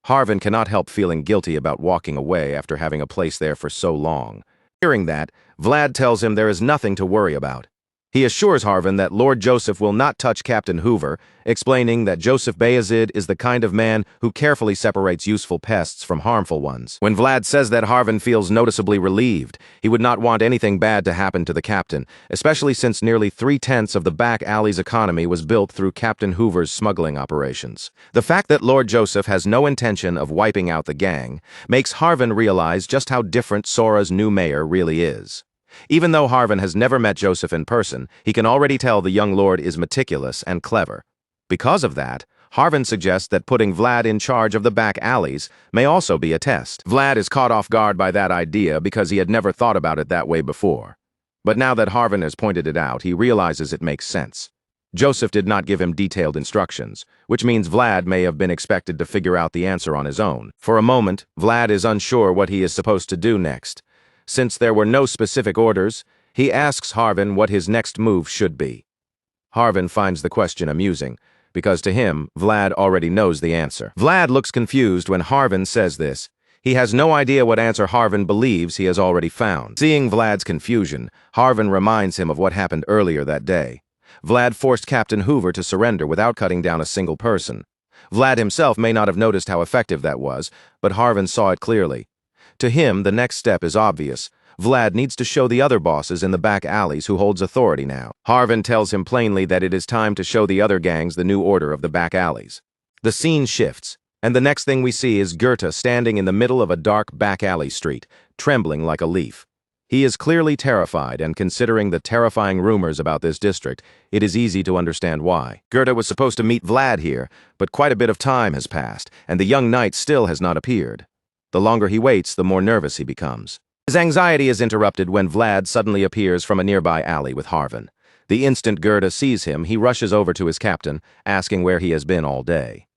Harvin cannot help feeling guilty about walking away after having a place there for so long. Hearing that, Vlad tells him there is nothing to worry about. He assures Harvin that Lord Joseph will not touch Captain Hoover, explaining that Joseph Bayezid is the kind of man who carefully separates useful pests from harmful ones. When Vlad says that, Harvin feels noticeably relieved. He would not want anything bad to happen to the captain, especially since nearly 3/10 of the back alley's economy was built through Captain Hoover's smuggling operations. The fact that Lord Joseph has no intention of wiping out the gang makes Harvin realize just how different Sora's new mayor really is. Even though Harvin has never met Joseph in person, he can already tell the young lord is meticulous and clever. Because of that, Harvin suggests that putting Vlad in charge of the back alleys may also be a test. Vlad is caught off guard by that idea because he had never thought about it that way before. But now that Harvin has pointed it out, he realizes it makes sense. Joseph did not give him detailed instructions, which means Vlad may have been expected to figure out the answer on his own. For a moment, Vlad is unsure what he is supposed to do next. Since there were no specific orders, he asks Harvin what his next move should be. Harvin finds the question amusing, because to him, Vlad already knows the answer. Vlad looks confused when Harvin says this. He has no idea what answer Harvin believes he has already found. Seeing Vlad's confusion, Harvin reminds him of what happened earlier that day. Vlad forced Captain Hoover to surrender without cutting down a single person. Vlad himself may not have noticed how effective that was, but Harvin saw it clearly. To him, the next step is obvious. Vlad needs to show the other bosses in the back alleys who holds authority now. Harvin tells him plainly that it is time to show the other gangs the new order of the back alleys. The scene shifts, and the next thing we see is Goethe standing in the middle of a dark back alley street, trembling like a leaf. He is clearly terrified, and considering the terrifying rumors about this district, it is easy to understand why. Goethe was supposed to meet Vlad here, but quite a bit of time has passed, and the young knight still has not appeared. The longer he waits, the more nervous he becomes. His anxiety is interrupted when Vlad suddenly appears from a nearby alley with Harvin. The instant Goethe sees him, he rushes over to his captain, asking where he has been all day.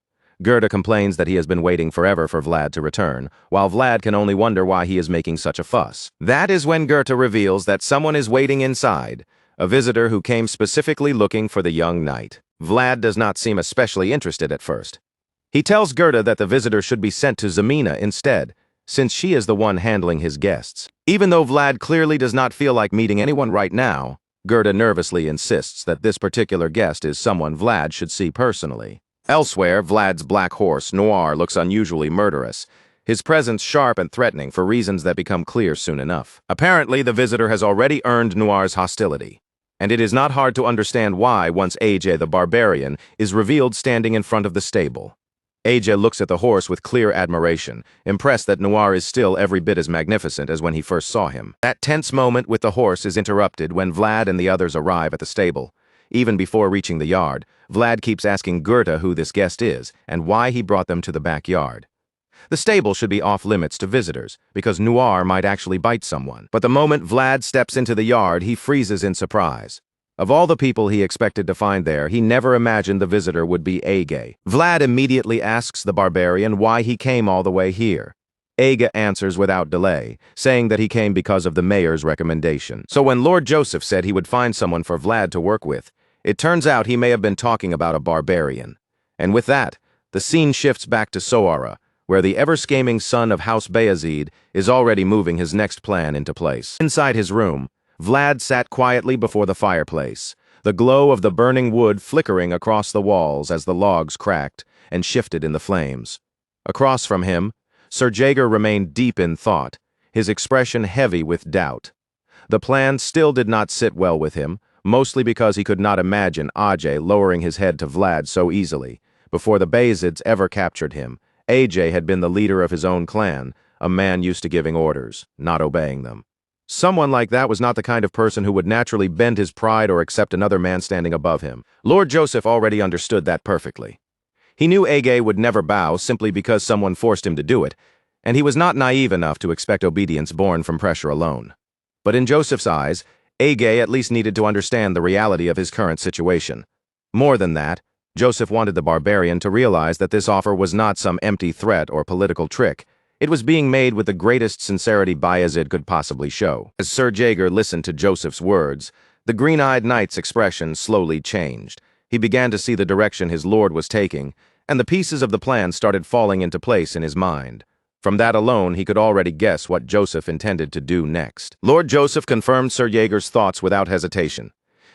Goethe complains that he has been waiting forever for Vlad to return, while Vlad can only wonder why he is making such a fuss. That is when Goethe reveals that someone is waiting inside, a visitor who came specifically looking for the young knight. Vlad does not seem especially interested at first. He tells Goethe that the visitor should be sent to Zemina instead, since she is the one handling his guests. Even though Vlad clearly does not feel like meeting anyone right now, Goethe nervously insists that this particular guest is someone Vlad should see personally. Elsewhere, Vlad's black horse, Noir, looks unusually murderous, his presence sharp and threatening for reasons that become clear soon enough. Apparently, the visitor has already earned Noir's hostility, and it is not hard to understand why once AJ the Barbarian is revealed standing in front of the stable. AJ looks at the horse with clear admiration, impressed that Noir is still every bit as magnificent as when he first saw him. That tense moment with the horse is interrupted when Vlad and the others arrive at the stable. Even before reaching the yard, Vlad keeps asking Gerda who this guest is and why he brought them to the backyard. The stable should be off-limits to visitors, because Noir might actually bite someone. But the moment Vlad steps into the yard, he freezes in surprise. Of all the people he expected to find there, he never imagined the visitor would be Age. Vlad immediately asks the barbarian why he came all the way here. Age answers without delay, saying that he came because of the mayor's recommendation. So when Lord Joseph said he would find someone for Vlad to work with, it turns out he may have been talking about a barbarian. And with that, the scene shifts back to Soara, where the ever-scheming son of House Bayezid is already moving his next plan into place. Inside his room, Vlad sat quietly before the fireplace, the glow of the burning wood flickering across the walls as the logs cracked and shifted in the flames. Across from him, Sir Jaeger remained deep in thought, his expression heavy with doubt. The plan still did not sit well with him, mostly because he could not imagine Ajay lowering his head to Vlad so easily. Before the Bayezids ever captured him, Ajay had been the leader of his own clan, a man used to giving orders, not obeying them. Someone like that was not the kind of person who would naturally bend his pride or accept another man standing above him. Lord Joseph already understood that perfectly. He knew Age would never bow simply because someone forced him to do it, and he was not naive enough to expect obedience born from pressure alone. But in Joseph's eyes, Age at least needed to understand the reality of his current situation. More than that, Joseph wanted the barbarian to realize that this offer was not some empty threat or political trick. It was being made with the greatest sincerity Bayezid could possibly show. As Sir Jaeger listened to Joseph's words, the green-eyed knight's expression slowly changed. He began to see the direction his lord was taking, and the pieces of the plan started falling into place in his mind. From that alone, he could already guess what Joseph intended to do next. Lord Joseph confirmed Sir Jaeger's thoughts without hesitation.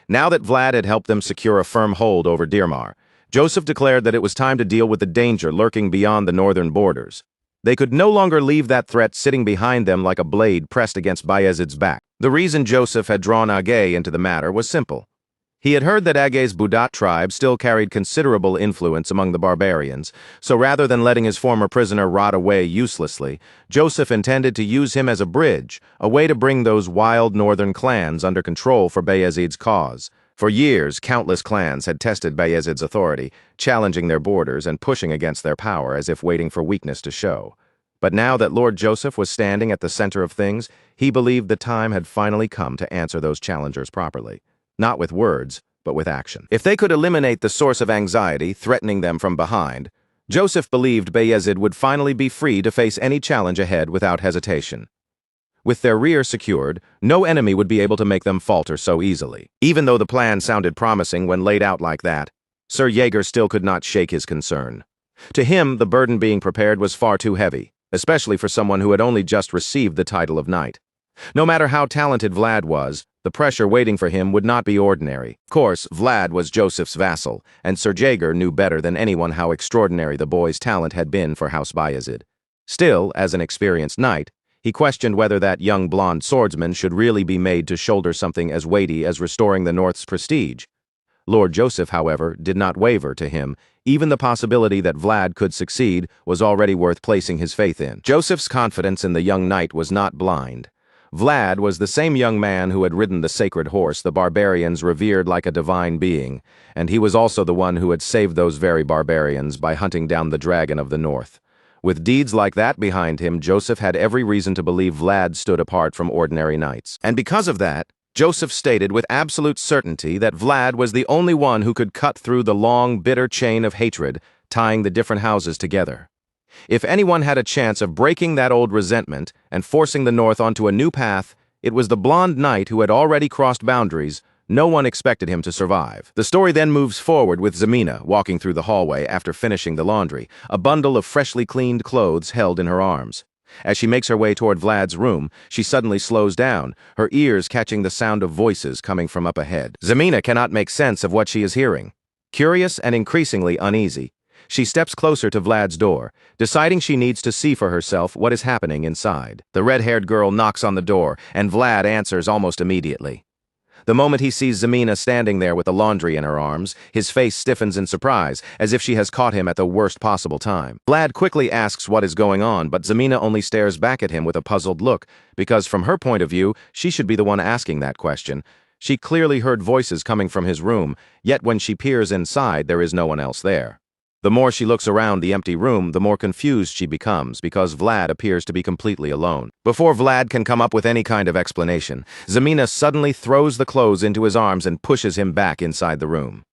Now that Vlad had helped them secure a firm hold over Dirmar, Joseph declared that it was time to deal with the danger lurking beyond the northern borders. They could no longer leave that threat sitting behind them like a blade pressed against Bayezid's back. The reason Joseph had drawn Age into the matter was simple. He had heard that Age's Budat tribe still carried considerable influence among the barbarians, so rather than letting his former prisoner rot away uselessly, Joseph intended to use him as a bridge, a way to bring those wild northern clans under control for Bayezid's cause. For years, countless clans had tested Bayezid's authority, challenging their borders and pushing against their power as if waiting for weakness to show. But now that Lord Joseph was standing at the center of things, he believed the time had finally come to answer those challengers properly. Not with words, but with action. If they could eliminate the source of anxiety threatening them from behind, Joseph believed Bayezid would finally be free to face any challenge ahead without hesitation. With their rear secured, no enemy would be able to make them falter so easily. Even though the plan sounded promising when laid out like that, Sir Jaeger still could not shake his concern. To him, the burden being prepared was far too heavy, especially for someone who had only just received the title of knight. No matter how talented Vlad was, the pressure waiting for him would not be ordinary. Of course, Vlad was Joseph's vassal, and Sir Jaeger knew better than anyone how extraordinary the boy's talent had been for House Bayezid. Still, as an experienced knight, he questioned whether that young blonde swordsman should really be made to shoulder something as weighty as restoring the North's prestige. Lord Joseph, however, did not waver. To him, even the possibility that Vlad could succeed was already worth placing his faith in. Joseph's confidence in the young knight was not blind. Vlad was the same young man who had ridden the sacred horse the barbarians revered like a divine being, and he was also the one who had saved those very barbarians by hunting down the dragon of the North. With deeds like that behind him, Joseph had every reason to believe Vlad stood apart from ordinary knights. And because of that, Joseph stated with absolute certainty that Vlad was the only one who could cut through the long, bitter chain of hatred tying the different houses together. If anyone had a chance of breaking that old resentment and forcing the North onto a new path, it was the blonde knight who had already crossed boundaries. No one expected him to survive. The story then moves forward with Zemina walking through the hallway after finishing the laundry, a bundle of freshly cleaned clothes held in her arms. As she makes her way toward Vlad's room, she suddenly slows down, her ears catching the sound of voices coming from up ahead. Zemina cannot make sense of what she is hearing. Curious and increasingly uneasy, she steps closer to Vlad's door, deciding she needs to see for herself what is happening inside. The red-haired girl knocks on the door, and Vlad answers almost immediately. The moment he sees Zemina standing there with the laundry in her arms, his face stiffens in surprise, as if she has caught him at the worst possible time. Vlad quickly asks what is going on, but Zemina only stares back at him with a puzzled look, because from her point of view, she should be the one asking that question. She clearly heard voices coming from his room, yet when she peers inside, there is no one else there. The more she looks around the empty room, the more confused she becomes because Vlad appears to be completely alone. Before Vlad can come up with any kind of explanation, Zemina suddenly throws the clothes into his arms and pushes him back inside the room.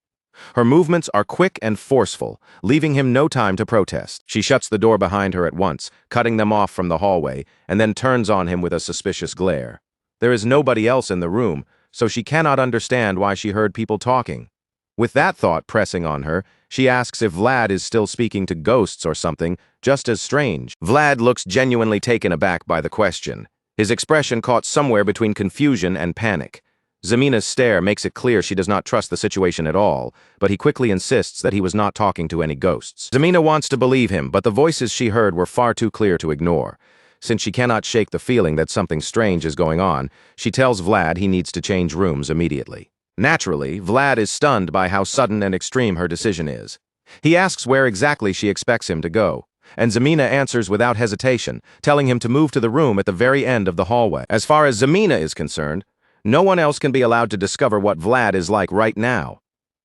Her movements are quick and forceful, leaving him no time to protest. She shuts the door behind her at once, cutting them off from the hallway, and then turns on him with a suspicious glare. There is nobody else in the room, so she cannot understand why she heard people talking. With that thought pressing on her, she asks if Vlad is still speaking to ghosts or something just as strange. Vlad looks genuinely taken aback by the question, his expression caught somewhere between confusion and panic. Zemina's stare makes it clear she does not trust the situation at all, but he quickly insists that he was not talking to any ghosts. Zemina wants to believe him, but the voices she heard were far too clear to ignore. Since she cannot shake the feeling that something strange is going on, she tells Vlad he needs to change rooms immediately. Naturally, Vlad is stunned by how sudden and extreme her decision is. He asks where exactly she expects him to go, and Zemina answers without hesitation, telling him to move to the room at the very end of the hallway. As far as Zemina is concerned, no one else can be allowed to discover what Vlad is like right now.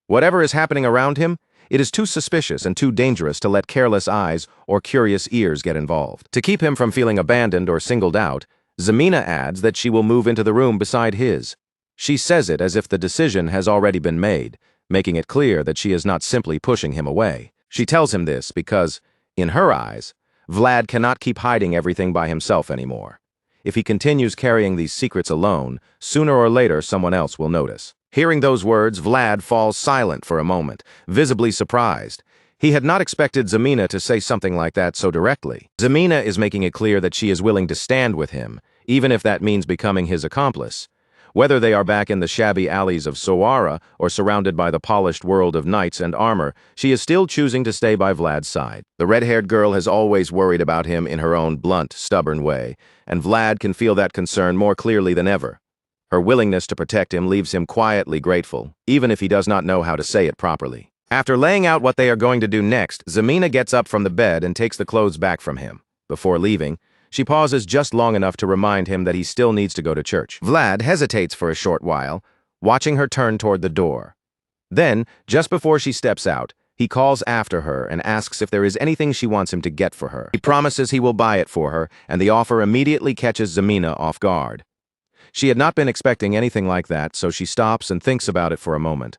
Whatever is happening around him, it is too suspicious and too dangerous to let careless eyes or curious ears get involved. To keep him from feeling abandoned or singled out, Zemina adds that she will move into the room beside his. She says it as if the decision has already been made, making it clear that she is not simply pushing him away. She tells him this because, in her eyes, Vlad cannot keep hiding everything by himself anymore. If he continues carrying these secrets alone, sooner or later someone else will notice. Hearing those words, Vlad falls silent for a moment, visibly surprised. He had not expected Zemina to say something like that so directly. Zemina is making it clear that she is willing to stand with him, even if that means becoming his accomplice. Whether they are back in the shabby alleys of Sowara or surrounded by the polished world of knights and armor, she is still choosing to stay by Vlad's side. The red-haired girl has always worried about him in her own blunt, stubborn way, and Vlad can feel that concern more clearly than ever. Her willingness to protect him leaves him quietly grateful, even if he does not know how to say it properly. After laying out what they are going to do next, Zemina gets up from the bed and takes the clothes back from him. Before leaving, she pauses just long enough to remind him that he still needs to go to church. Vlad hesitates for a short while, watching her turn toward the door. Then, just before she steps out, he calls after her and asks if there is anything she wants him to get for her. He promises he will buy it for her, and the offer immediately catches Zemina off guard. She had not been expecting anything like that, so she stops and thinks about it for a moment.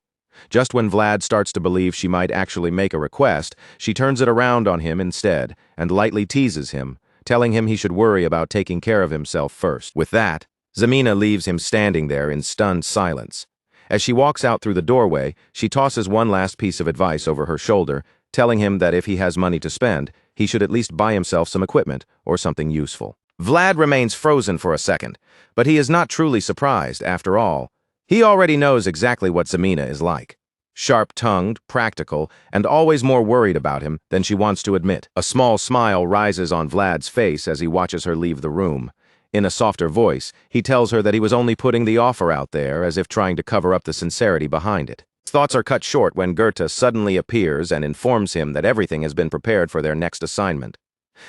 Just when Vlad starts to believe she might actually make a request, she turns it around on him instead and lightly teases him, telling him he should worry about taking care of himself first. With that, Zemina leaves him standing there in stunned silence. As she walks out through the doorway, she tosses one last piece of advice over her shoulder, telling him that if he has money to spend, he should at least buy himself some equipment or something useful. Vlad remains frozen for a second, but he is not truly surprised after all. He already knows exactly what Zemina is like. Sharp-tongued, practical, and always more worried about him than she wants to admit. A small smile rises on Vlad's face as he watches her leave the room. In a softer voice, he tells her that he was only putting the offer out there as if trying to cover up the sincerity behind it. His thoughts are cut short when Goethe suddenly appears and informs him that everything has been prepared for their next assignment.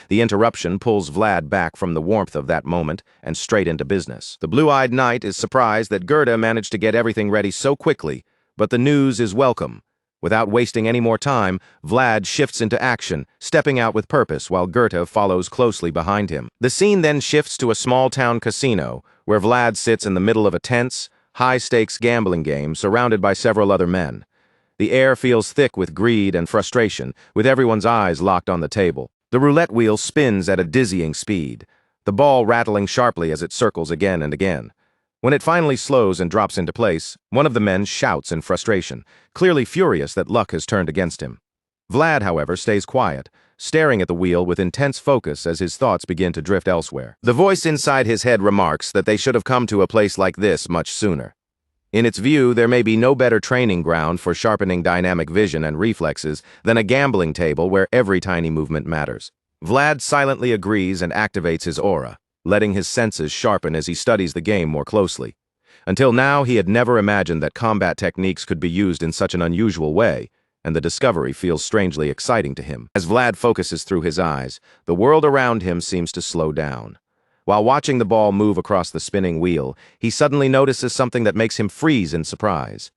The interruption pulls Vlad back from the warmth of that moment and straight into business. The blue-eyed knight is surprised that Goethe managed to get everything ready so quickly, but the news is welcome. Without wasting any more time, Vlad shifts into action, stepping out with purpose while Goethe follows closely behind him. The scene then shifts to a small-town casino, where Vlad sits in the middle of a tense, high-stakes gambling game surrounded by several other men. The air feels thick with greed and frustration, with everyone's eyes locked on the table. The roulette wheel spins at a dizzying speed, the ball rattling sharply as it circles again and again. When it finally slows and drops into place, one of the men shouts in frustration, clearly furious that luck has turned against him. Vlad, however, stays quiet, staring at the wheel with intense focus as his thoughts begin to drift elsewhere. The voice inside his head remarks that they should have come to a place like this much sooner. In its view, there may be no better training ground for sharpening dynamic vision and reflexes than a gambling table where every tiny movement matters. Vlad silently agrees and activates his aura, letting his senses sharpen as he studies the game more closely. Until now, he had never imagined that combat techniques could be used in such an unusual way, and the discovery feels strangely exciting to him. As Vlad focuses through his eyes, the world around him seems to slow down. While watching the ball move across the spinning wheel, he suddenly notices something that makes him freeze in surprise.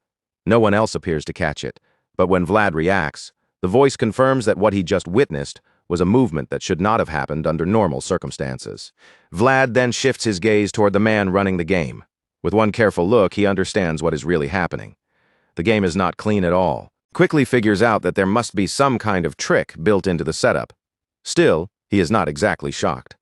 No one else appears to catch it, but when Vlad reacts, the voice confirms that what he just witnessed was a movement that should not have happened under normal circumstances. Vlad then shifts his gaze toward the man running the game. With one careful look, he understands what is really happening. The game is not clean at all. Quickly figures out that there must be some kind of trick built into the setup. Still, he is not exactly shocked.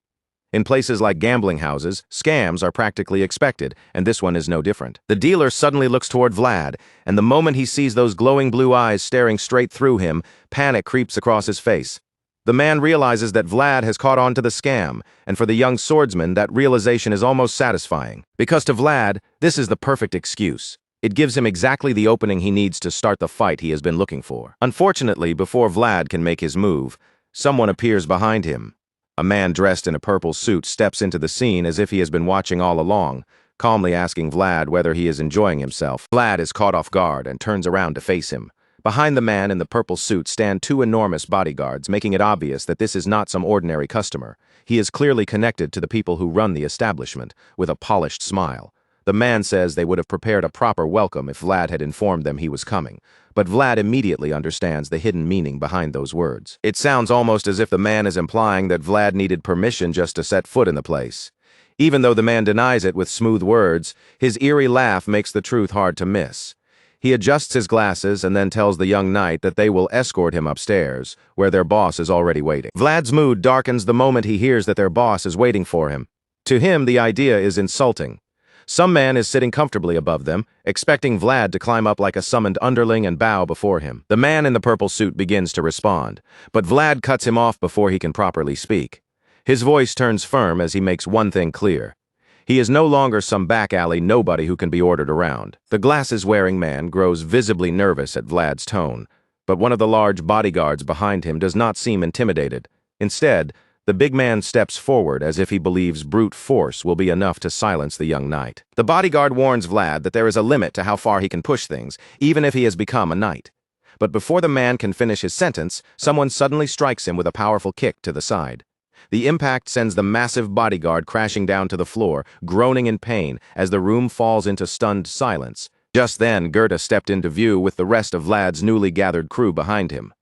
In places like gambling houses, scams are practically expected, and this one is no different. The dealer suddenly looks toward Vlad, and the moment he sees those glowing blue eyes staring straight through him, panic creeps across his face. The man realizes that Vlad has caught on to the scam, and for the young swordsman, that realization is almost satisfying. Because to Vlad, this is the perfect excuse. It gives him exactly the opening he needs to start the fight he has been looking for. Unfortunately, before Vlad can make his move, someone appears behind him. A man dressed in a purple suit steps into the scene as if he has been watching all along, calmly asking Vlad whether he is enjoying himself. Vlad is caught off guard and turns around to face him. Behind the man in the purple suit stand two enormous bodyguards, making it obvious that this is not some ordinary customer. He is clearly connected to the people who run the establishment, with a polished smile. The man says they would have prepared a proper welcome if Vlad had informed them he was coming, but Vlad immediately understands the hidden meaning behind those words. It sounds almost as if the man is implying that Vlad needed permission just to set foot in the place. Even though the man denies it with smooth words, his eerie laugh makes the truth hard to miss. He adjusts his glasses and then tells the young knight that they will escort him upstairs, where their boss is already waiting. Vlad's mood darkens the moment he hears that their boss is waiting for him. To him, the idea is insulting. Some man is sitting comfortably above them, expecting Vlad to climb up like a summoned underling and bow before him. The man in the purple suit begins to respond, but Vlad cuts him off before he can properly speak. His voice turns firm as he makes one thing clear. He is no longer some back alley nobody who can be ordered around. The glasses-wearing man grows visibly nervous at Vlad's tone, but one of the large bodyguards behind him does not seem intimidated. Instead, the big man steps forward as if he believes brute force will be enough to silence the young knight. The bodyguard warns Vlad that there is a limit to how far he can push things, even if he has become a knight. But before the man can finish his sentence, someone suddenly strikes him with a powerful kick to the side. The impact sends the massive bodyguard crashing down to the floor, groaning in pain as the room falls into stunned silence. Just then, Gerda stepped into view with the rest of Vlad's newly gathered crew behind him.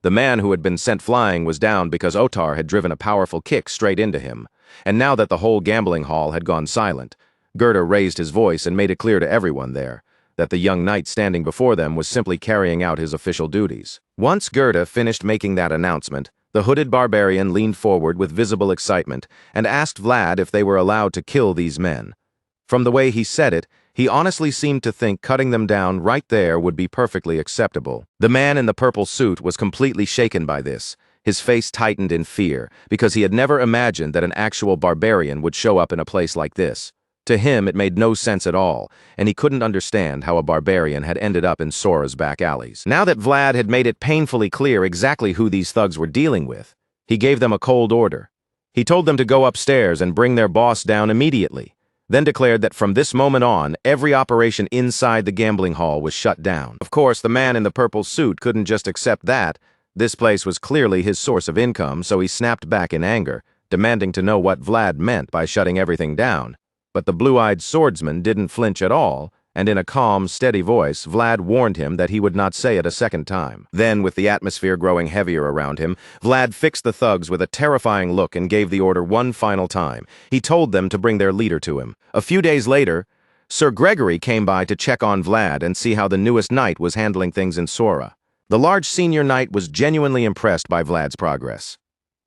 The man who had been sent flying was down because Otar had driven a powerful kick straight into him. And now that the whole gambling hall had gone silent, Gerda raised his voice and made it clear to everyone there that the young knight standing before them was simply carrying out his official duties. Once Gerda finished making that announcement, the hooded barbarian leaned forward with visible excitement and asked Vlad if they were allowed to kill these men. From the way he said it, he honestly seemed to think cutting them down right there would be perfectly acceptable. The man in the purple suit was completely shaken by this. His face tightened in fear, because he had never imagined that an actual barbarian would show up in a place like this. To him, it made no sense at all, and he couldn't understand how a barbarian had ended up in Sora's back alleys. Now that Vlad had made it painfully clear exactly who these thugs were dealing with, he gave them a cold order. He told them to go upstairs and bring their boss down immediately, then declared that from this moment on, every operation inside the gambling hall was shut down. Of course, the man in the purple suit couldn't just accept that. This place was clearly his source of income, so he snapped back in anger, demanding to know what Vlad meant by shutting everything down. But the blue-eyed swordsman didn't flinch at all, and in a calm, steady voice, Vlad warned him that he would not say it a second time. Then, with the atmosphere growing heavier around him, Vlad fixed the thugs with a terrifying look and gave the order one final time. He told them to bring their leader to him. A few days later, Sir Gregory came by to check on Vlad and see how the newest knight was handling things in Sora. The large senior knight was genuinely impressed by Vlad's progress.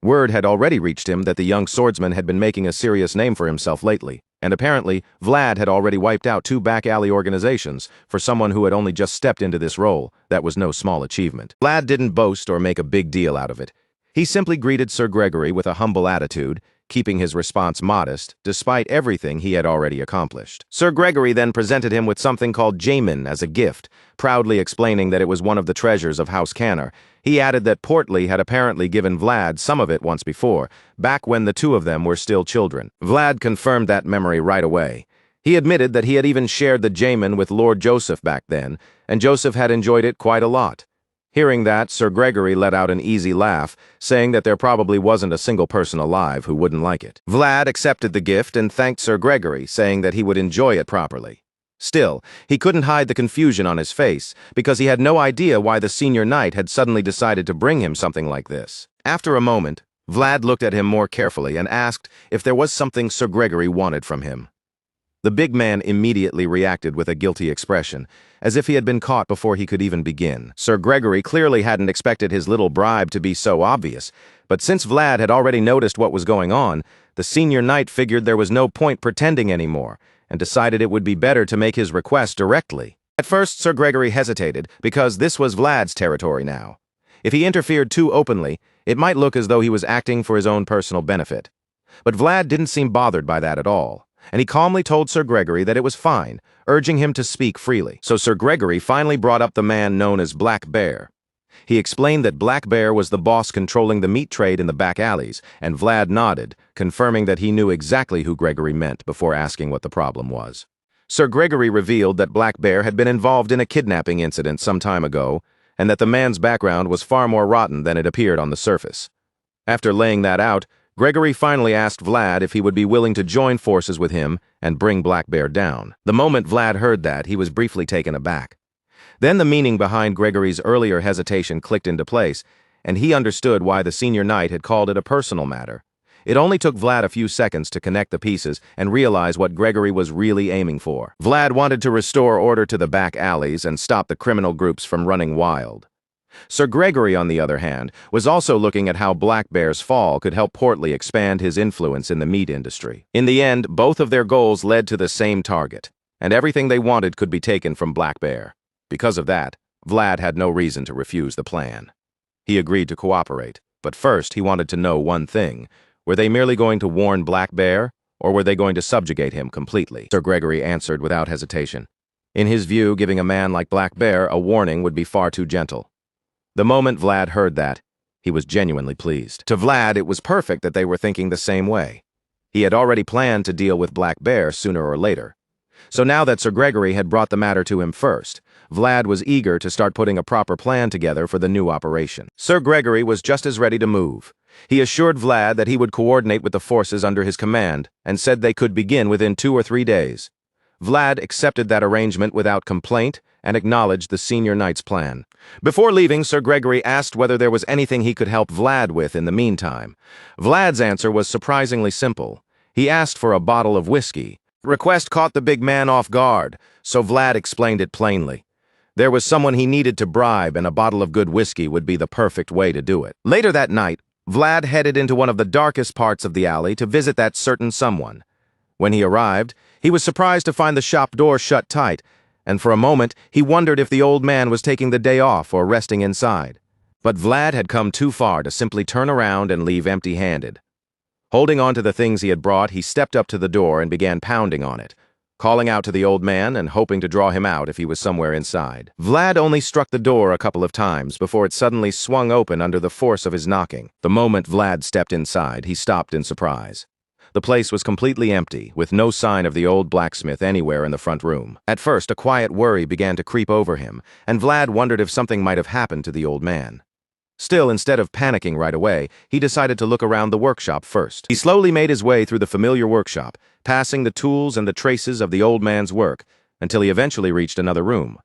Word had already reached him that the young swordsman had been making a serious name for himself lately. And apparently, Vlad had already wiped out 2 back-alley organizations. For someone who had only just stepped into this role, that was no small achievement. Vlad didn't boast or make a big deal out of it. He simply greeted Sir Gregory with a humble attitude, keeping his response modest, despite everything he had already accomplished. Sir Gregory then presented him with something called Jamin as a gift, proudly explaining that it was one of the treasures of House Canner. He added that Portly had apparently given Vlad some of it once before, back when the two of them were still children. Vlad confirmed that memory right away. He admitted that he had even shared the Jamin with Lord Joseph back then, and Joseph had enjoyed it quite a lot. Hearing that, Sir Gregory let out an easy laugh, saying that there probably wasn't a single person alive who wouldn't like it. Vlad accepted the gift and thanked Sir Gregory, saying that he would enjoy it properly. Still, he couldn't hide the confusion on his face, because he had no idea why the senior knight had suddenly decided to bring him something like this. After a moment, Vlad looked at him more carefully and asked if there was something Sir Gregory wanted from him. The big man immediately reacted with a guilty expression, as if he had been caught before he could even begin. Sir Gregory clearly hadn't expected his little bribe to be so obvious, but since Vlad had already noticed what was going on, the senior knight figured there was no point pretending anymore, and decided it would be better to make his request directly. At first, Sir Gregory hesitated, because this was Vlad's territory now. If he interfered too openly, it might look as though he was acting for his own personal benefit. But Vlad didn't seem bothered by that at all, and he calmly told Sir Gregory that it was fine, urging him to speak freely. So Sir Gregory finally brought up the man known as Black Bear. He explained that Black Bear was the boss controlling the meat trade in the back alleys, and Vlad nodded, confirming that he knew exactly who Gregory meant before asking what the problem was. Sir Gregory revealed that Black Bear had been involved in a kidnapping incident some time ago, and that the man's background was far more rotten than it appeared on the surface. After laying that out, Gregory finally asked Vlad if he would be willing to join forces with him and bring Black Bear down. The moment Vlad heard that, he was briefly taken aback. Then the meaning behind Gregory's earlier hesitation clicked into place, and he understood why the senior knight had called it a personal matter. It only took Vlad a few seconds to connect the pieces and realize what Gregory was really aiming for. Vlad wanted to restore order to the back alleys and stop the criminal groups from running wild. Sir Gregory, on the other hand, was also looking at how Black Bear's fall could help Portly expand his influence in the meat industry. In the end, both of their goals led to the same target, and everything they wanted could be taken from Black Bear. Because of that, Vlad had no reason to refuse the plan. He agreed to cooperate, but first he wanted to know one thing. Were they merely going to warn Black Bear, or were they going to subjugate him completely? Sir Gregory answered without hesitation. In his view, giving a man like Black Bear a warning would be far too gentle. The moment Vlad heard that, he was genuinely pleased. To Vlad, it was perfect that they were thinking the same way. He had already planned to deal with Black Bear sooner or later. So now that Sir Gregory had brought the matter to him first, Vlad was eager to start putting a proper plan together for the new operation. Sir Gregory was just as ready to move. He assured Vlad that he would coordinate with the forces under his command and said they could begin within 2 or 3 days. Vlad accepted that arrangement without complaint and acknowledged the senior knight's plan. Before leaving, Sir Gregory asked whether there was anything he could help Vlad with in the meantime. Vlad's answer was surprisingly simple. He asked for a bottle of whiskey. The request caught the big man off guard, so Vlad explained it plainly. There was someone he needed to bribe, and a bottle of good whiskey would be the perfect way to do it. Later that night, Vlad headed into one of the darkest parts of the alley to visit that certain someone. When he arrived, he was surprised to find the shop door shut tight, and for a moment he wondered if the old man was taking the day off or resting inside. But Vlad had come too far to simply turn around and leave empty-handed. Holding on to the things he had brought, he stepped up to the door and began pounding on it, calling out to the old man and hoping to draw him out if he was somewhere inside. Vlad only struck the door a couple of times before it suddenly swung open under the force of his knocking. The moment Vlad stepped inside, he stopped in surprise. The place was completely empty, with no sign of the old blacksmith anywhere in the front room. At first, a quiet worry began to creep over him, and Vlad wondered if something might have happened to the old man. Still, instead of panicking right away, he decided to look around the workshop first. He slowly made his way through the familiar workshop, passing the tools and the traces of the old man's work, until he eventually reached another room.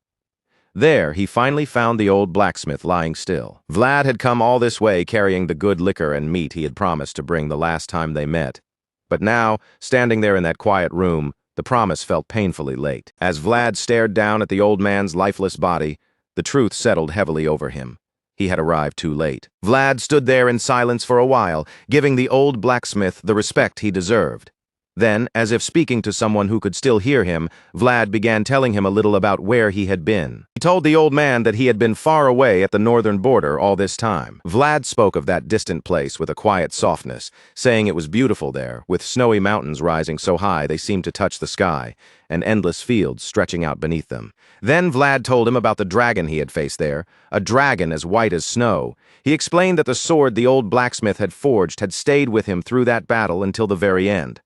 There, he finally found the old blacksmith lying still. Vlad had come all this way carrying the good liquor and meat he had promised to bring the last time they met. But now, standing there in that quiet room, the promise felt painfully late. As Vlad stared down at the old man's lifeless body, the truth settled heavily over him. He had arrived too late. Vlad stood there in silence for a while, giving the old blacksmith the respect he deserved. Then, as if speaking to someone who could still hear him, Vlad began telling him a little about where he had been. He told the old man that he had been far away at the northern border all this time. Vlad spoke of that distant place with a quiet softness, saying it was beautiful there, with snowy mountains rising so high they seemed to touch the sky, and endless fields stretching out beneath them. Then Vlad told him about the dragon he had faced there, a dragon as white as snow. He explained that the sword the old blacksmith had forged had stayed with him through that battle until the very end.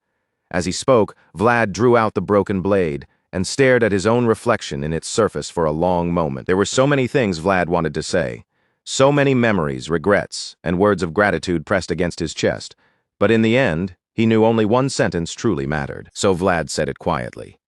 As he spoke, Vlad drew out the broken blade and stared at his own reflection in its surface for a long moment. There were so many things Vlad wanted to say, So many memories, regrets, and words of gratitude pressed against his chest. But in the end, he knew only one sentence truly mattered, so Vlad said it quietly.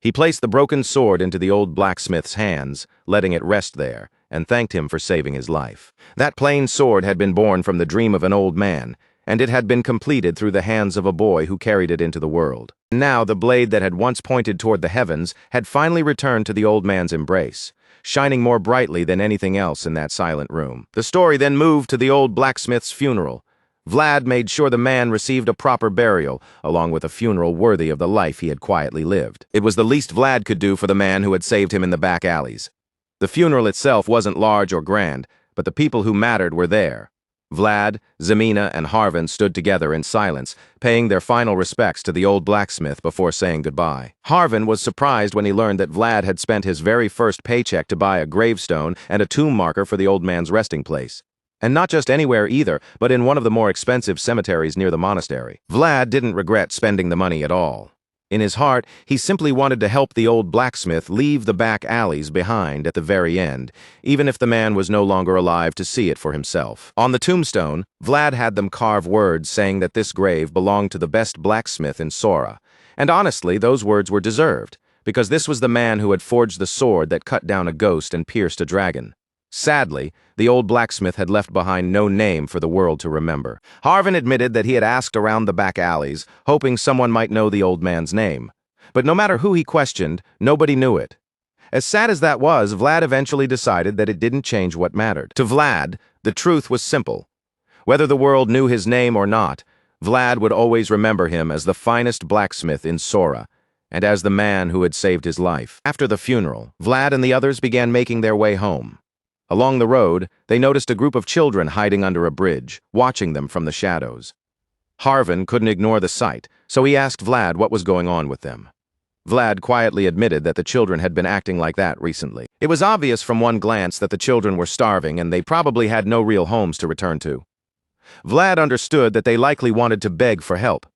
He placed the broken sword into the old blacksmith's hands, letting it rest there, and thanked him for saving his life. That plain sword had been born from the dream of an old man, and it had been completed through the hands of a boy who carried it into the world. Now the blade that had once pointed toward the heavens had finally returned to the old man's embrace, shining more brightly than anything else in that silent room. The story then moved to the old blacksmith's funeral. Vlad made sure the man received a proper burial, along with a funeral worthy of the life he had quietly lived. It was the least Vlad could do for the man who had saved him in the back alleys. The funeral itself wasn't large or grand, but the people who mattered were there. Vlad, Zemina, and Harvin stood together in silence, paying their final respects to the old blacksmith before saying goodbye. Harvin was surprised when he learned that Vlad had spent his very first paycheck to buy a gravestone and a tomb marker for the old man's resting place. And not just anywhere either, but in one of the more expensive cemeteries near the monastery. Vlad didn't regret spending the money at all. In his heart, he simply wanted to help the old blacksmith leave the back alleys behind at the very end, even if the man was no longer alive to see it for himself. On the tombstone, Vlad had them carve words saying that this grave belonged to the best blacksmith in Sora. And honestly, those words were deserved, because this was the man who had forged the sword that cut down a ghost and pierced a dragon. Sadly, the old blacksmith had left behind no name for the world to remember. Harvin admitted that he had asked around the back alleys, hoping someone might know the old man's name. But no matter who he questioned, nobody knew it. As sad as that was, Vlad eventually decided that it didn't change what mattered. To Vlad, the truth was simple. Whether the world knew his name or not, Vlad would always remember him as the finest blacksmith in Sora, and as the man who had saved his life. After the funeral, Vlad and the others began making their way home. Along the road, they noticed a group of children hiding under a bridge, watching them from the shadows. Harvin couldn't ignore the sight, so he asked Vlad what was going on with them. Vlad quietly admitted that the children had been acting like that recently. It was obvious from one glance that the children were starving and they probably had no real homes to return to. Vlad understood that they likely wanted to beg for help.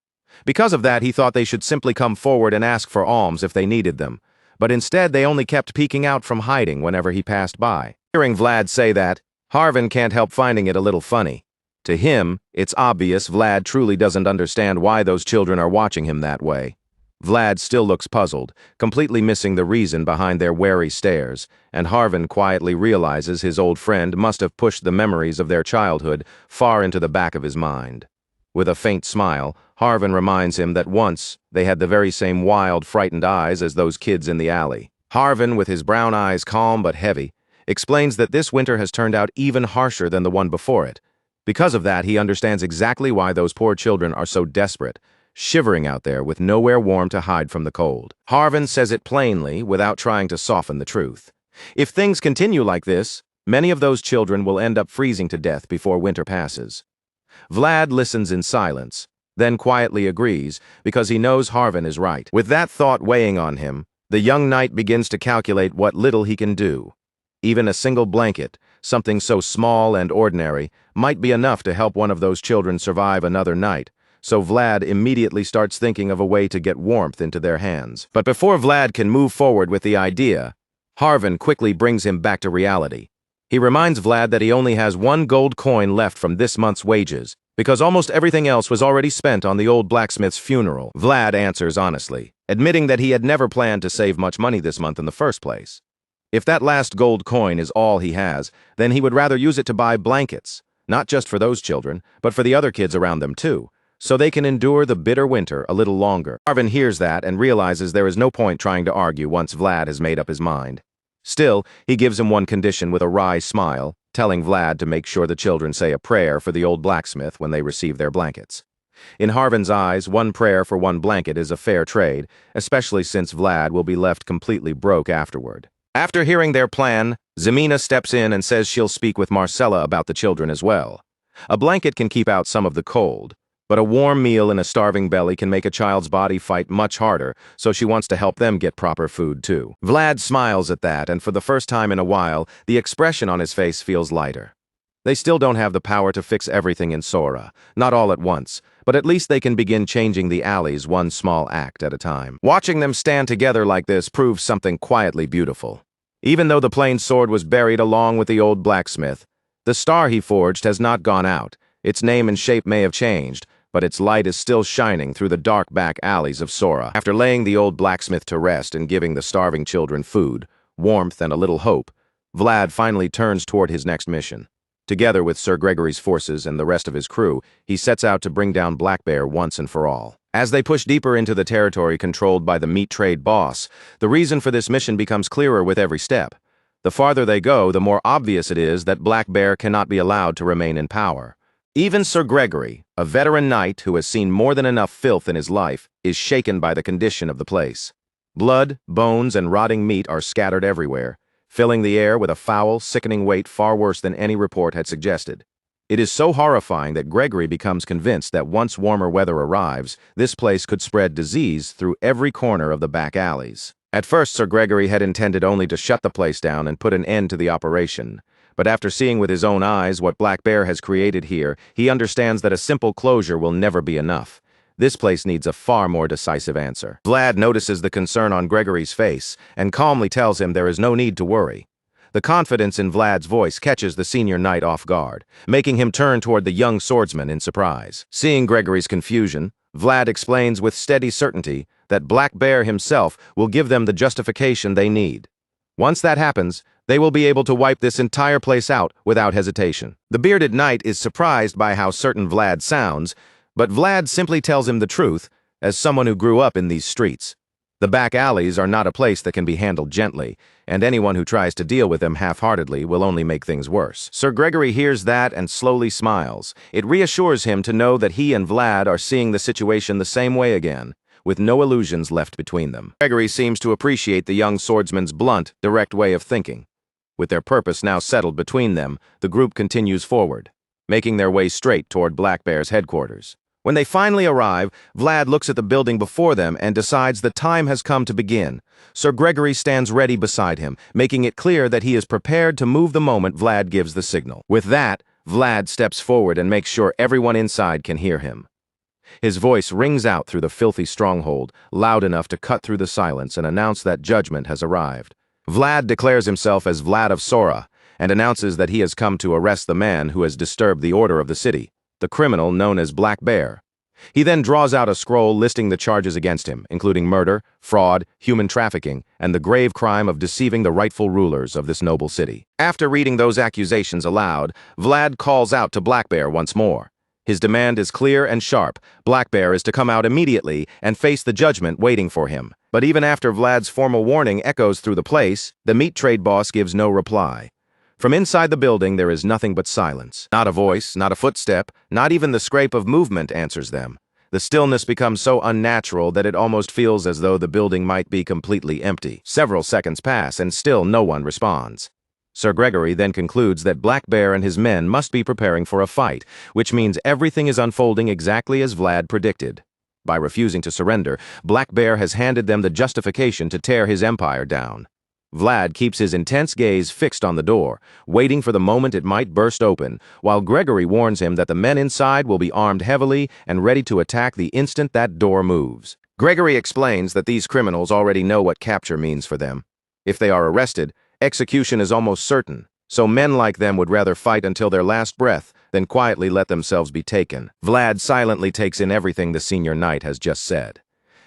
Because of that, he thought they should simply come forward and ask for alms if they needed them, but instead they only kept peeking out from hiding whenever he passed by. Hearing Vlad say that, Harvin can't help finding it a little funny. To him, it's obvious Vlad truly doesn't understand why those children are watching him that way. Vlad still looks puzzled, completely missing the reason behind their wary stares, and Harvin quietly realizes his old friend must have pushed the memories of their childhood far into the back of his mind. With a faint smile, Harvin reminds him that once they had the very same wild, frightened eyes as those kids in the alley. Harvin, with his brown eyes calm but heavy, explains that this winter has turned out even harsher than the one before it. Because of that, he understands exactly why those poor children are so desperate, shivering out there with nowhere warm to hide from the cold. Harvin says it plainly without trying to soften the truth. If things continue like this, many of those children will end up freezing to death before winter passes. Vlad listens in silence, then quietly agrees because he knows Harvin is right. With that thought weighing on him, the young knight begins to calculate what little he can do. Even a single blanket, something so small and ordinary, might be enough to help one of those children survive another night, so Vlad immediately starts thinking of a way to get warmth into their hands. But before Vlad can move forward with the idea, Harvin quickly brings him back to reality. He reminds Vlad that he only has 1 gold coin left from this month's wages, because almost everything else was already spent on the old blacksmith's funeral. Vlad answers honestly, admitting that he had never planned to save much money this month in the first place. If that last gold coin is all he has, then he would rather use it to buy blankets, not just for those children, but for the other kids around them too, so they can endure the bitter winter a little longer. Harvin hears that and realizes there is no point trying to argue once Vlad has made up his mind. Still, he gives him one condition with a wry smile, telling Vlad to make sure the children say a prayer for the old blacksmith when they receive their blankets. In Harvin's eyes, 1 prayer for 1 blanket is a fair trade, especially since Vlad will be left completely broke afterward. After hearing their plan, Zemina steps in and says she'll speak with Marcella about the children as well. A blanket can keep out some of the cold, but a warm meal in a starving belly can make a child's body fight much harder, so she wants to help them get proper food too. Vlad smiles at that, and for the first time in a while, the expression on his face feels lighter. They still don't have the power to fix everything in Sora, not all at once, but at least they can begin changing the alleys one small act at a time. Watching them stand together like this proves something quietly beautiful. Even though the plain sword was buried along with the old blacksmith, The star he forged has not gone out. Its name and shape may have changed, but its light is still shining through the dark back alleys of Sora. After laying the old blacksmith to rest and giving the starving children food, warmth, and a little hope, Vlad finally turns toward his next mission. Together with Sir Gregory's forces and the rest of his crew, he sets out to bring down Black Bear once and for all. As they push deeper into the territory controlled by the meat trade boss, the reason for this mission becomes clearer with every step. The farther they go, the more obvious it is that Black Bear cannot be allowed to remain in power. Even Sir Gregory, a veteran knight who has seen more than enough filth in his life, is shaken by the condition of the place. Blood, bones, and rotting meat are scattered everywhere, filling the air with a foul, sickening weight far worse than any report had suggested. It is so horrifying that Gregory becomes convinced that once warmer weather arrives, this place could spread disease through every corner of the back alleys. At first, Sir Gregory had intended only to shut the place down and put an end to the operation. But after seeing with his own eyes what Black Bear has created here, he understands that a simple closure will never be enough. This place needs a far more decisive answer. Vlad notices the concern on Gregory's face and calmly tells him there is no need to worry. The confidence in Vlad's voice catches the senior knight off guard, making him turn toward the young swordsman in surprise. Seeing Gregory's confusion, Vlad explains with steady certainty that Black Bear himself will give them the justification they need. Once that happens, they will be able to wipe this entire place out without hesitation. The bearded knight is surprised by how certain Vlad sounds, but Vlad simply tells him the truth, as someone who grew up in these streets. The back alleys are not a place that can be handled gently, and anyone who tries to deal with them half-heartedly will only make things worse. Sir Gregory hears that and slowly smiles. It reassures him to know that he and Vlad are seeing the situation the same way again, with no illusions left between them. Gregory seems to appreciate the young swordsman's blunt, direct way of thinking. With their purpose now settled between them, the group continues forward, making their way straight toward Black Bear's headquarters. When they finally arrive, Vlad looks at the building before them and decides the time has come to begin. Sir Gregory stands ready beside him, making it clear that he is prepared to move the moment Vlad gives the signal. With that, Vlad steps forward and makes sure everyone inside can hear him. His voice rings out through the filthy stronghold, loud enough to cut through the silence and announce that judgment has arrived. Vlad declares himself as Vlad of Sora and announces that he has come to arrest the man who has disturbed the order of the city, the criminal known as Black Bear. He then draws out a scroll listing the charges against him, including murder, fraud, human trafficking, and the grave crime of deceiving the rightful rulers of this noble city. After reading those accusations aloud, Vlad calls out to Black Bear once more. His demand is clear and sharp. Black Bear is to come out immediately and face the judgment waiting for him. But even after Vlad's formal warning echoes through the place, the meat trade boss gives no reply. From inside the building, there is nothing but silence. Not a voice, not a footstep, not even the scrape of movement answers them. The stillness becomes so unnatural that it almost feels as though the building might be completely empty. Several seconds pass, and still no one responds. Sir Gregory then concludes that Black Bear and his men must be preparing for a fight, which means everything is unfolding exactly as Vlad predicted. By refusing to surrender, Black Bear has handed them the justification to tear his empire down. Vlad keeps his intense gaze fixed on the door, waiting for the moment it might burst open, while Gregory warns him that the men inside will be armed heavily and ready to attack the instant that door moves. Gregory explains that these criminals already know what capture means for them. If they are arrested, execution is almost certain, so men like them would rather fight until their last breath than quietly let themselves be taken. Vlad silently takes in everything the senior knight has just said.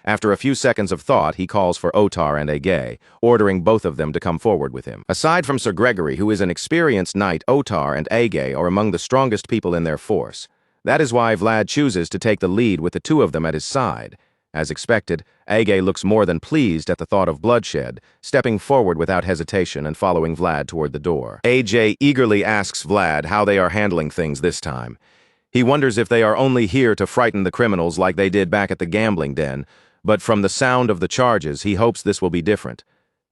After a few seconds of thought, he calls for Otar and Agay, ordering both of them to come forward with him. Aside from Sir Gregory, who is an experienced knight, Otar and Agay are among the strongest people in their force. That is why Vlad chooses to take the lead with the two of them at his side. As expected, Agay looks more than pleased at the thought of bloodshed, stepping forward without hesitation and following Vlad toward the door. Agay eagerly asks Vlad how they are handling things this time. He wonders if they are only here to frighten the criminals like they did back at the gambling den, but from the sound of the charges, he hopes this will be different.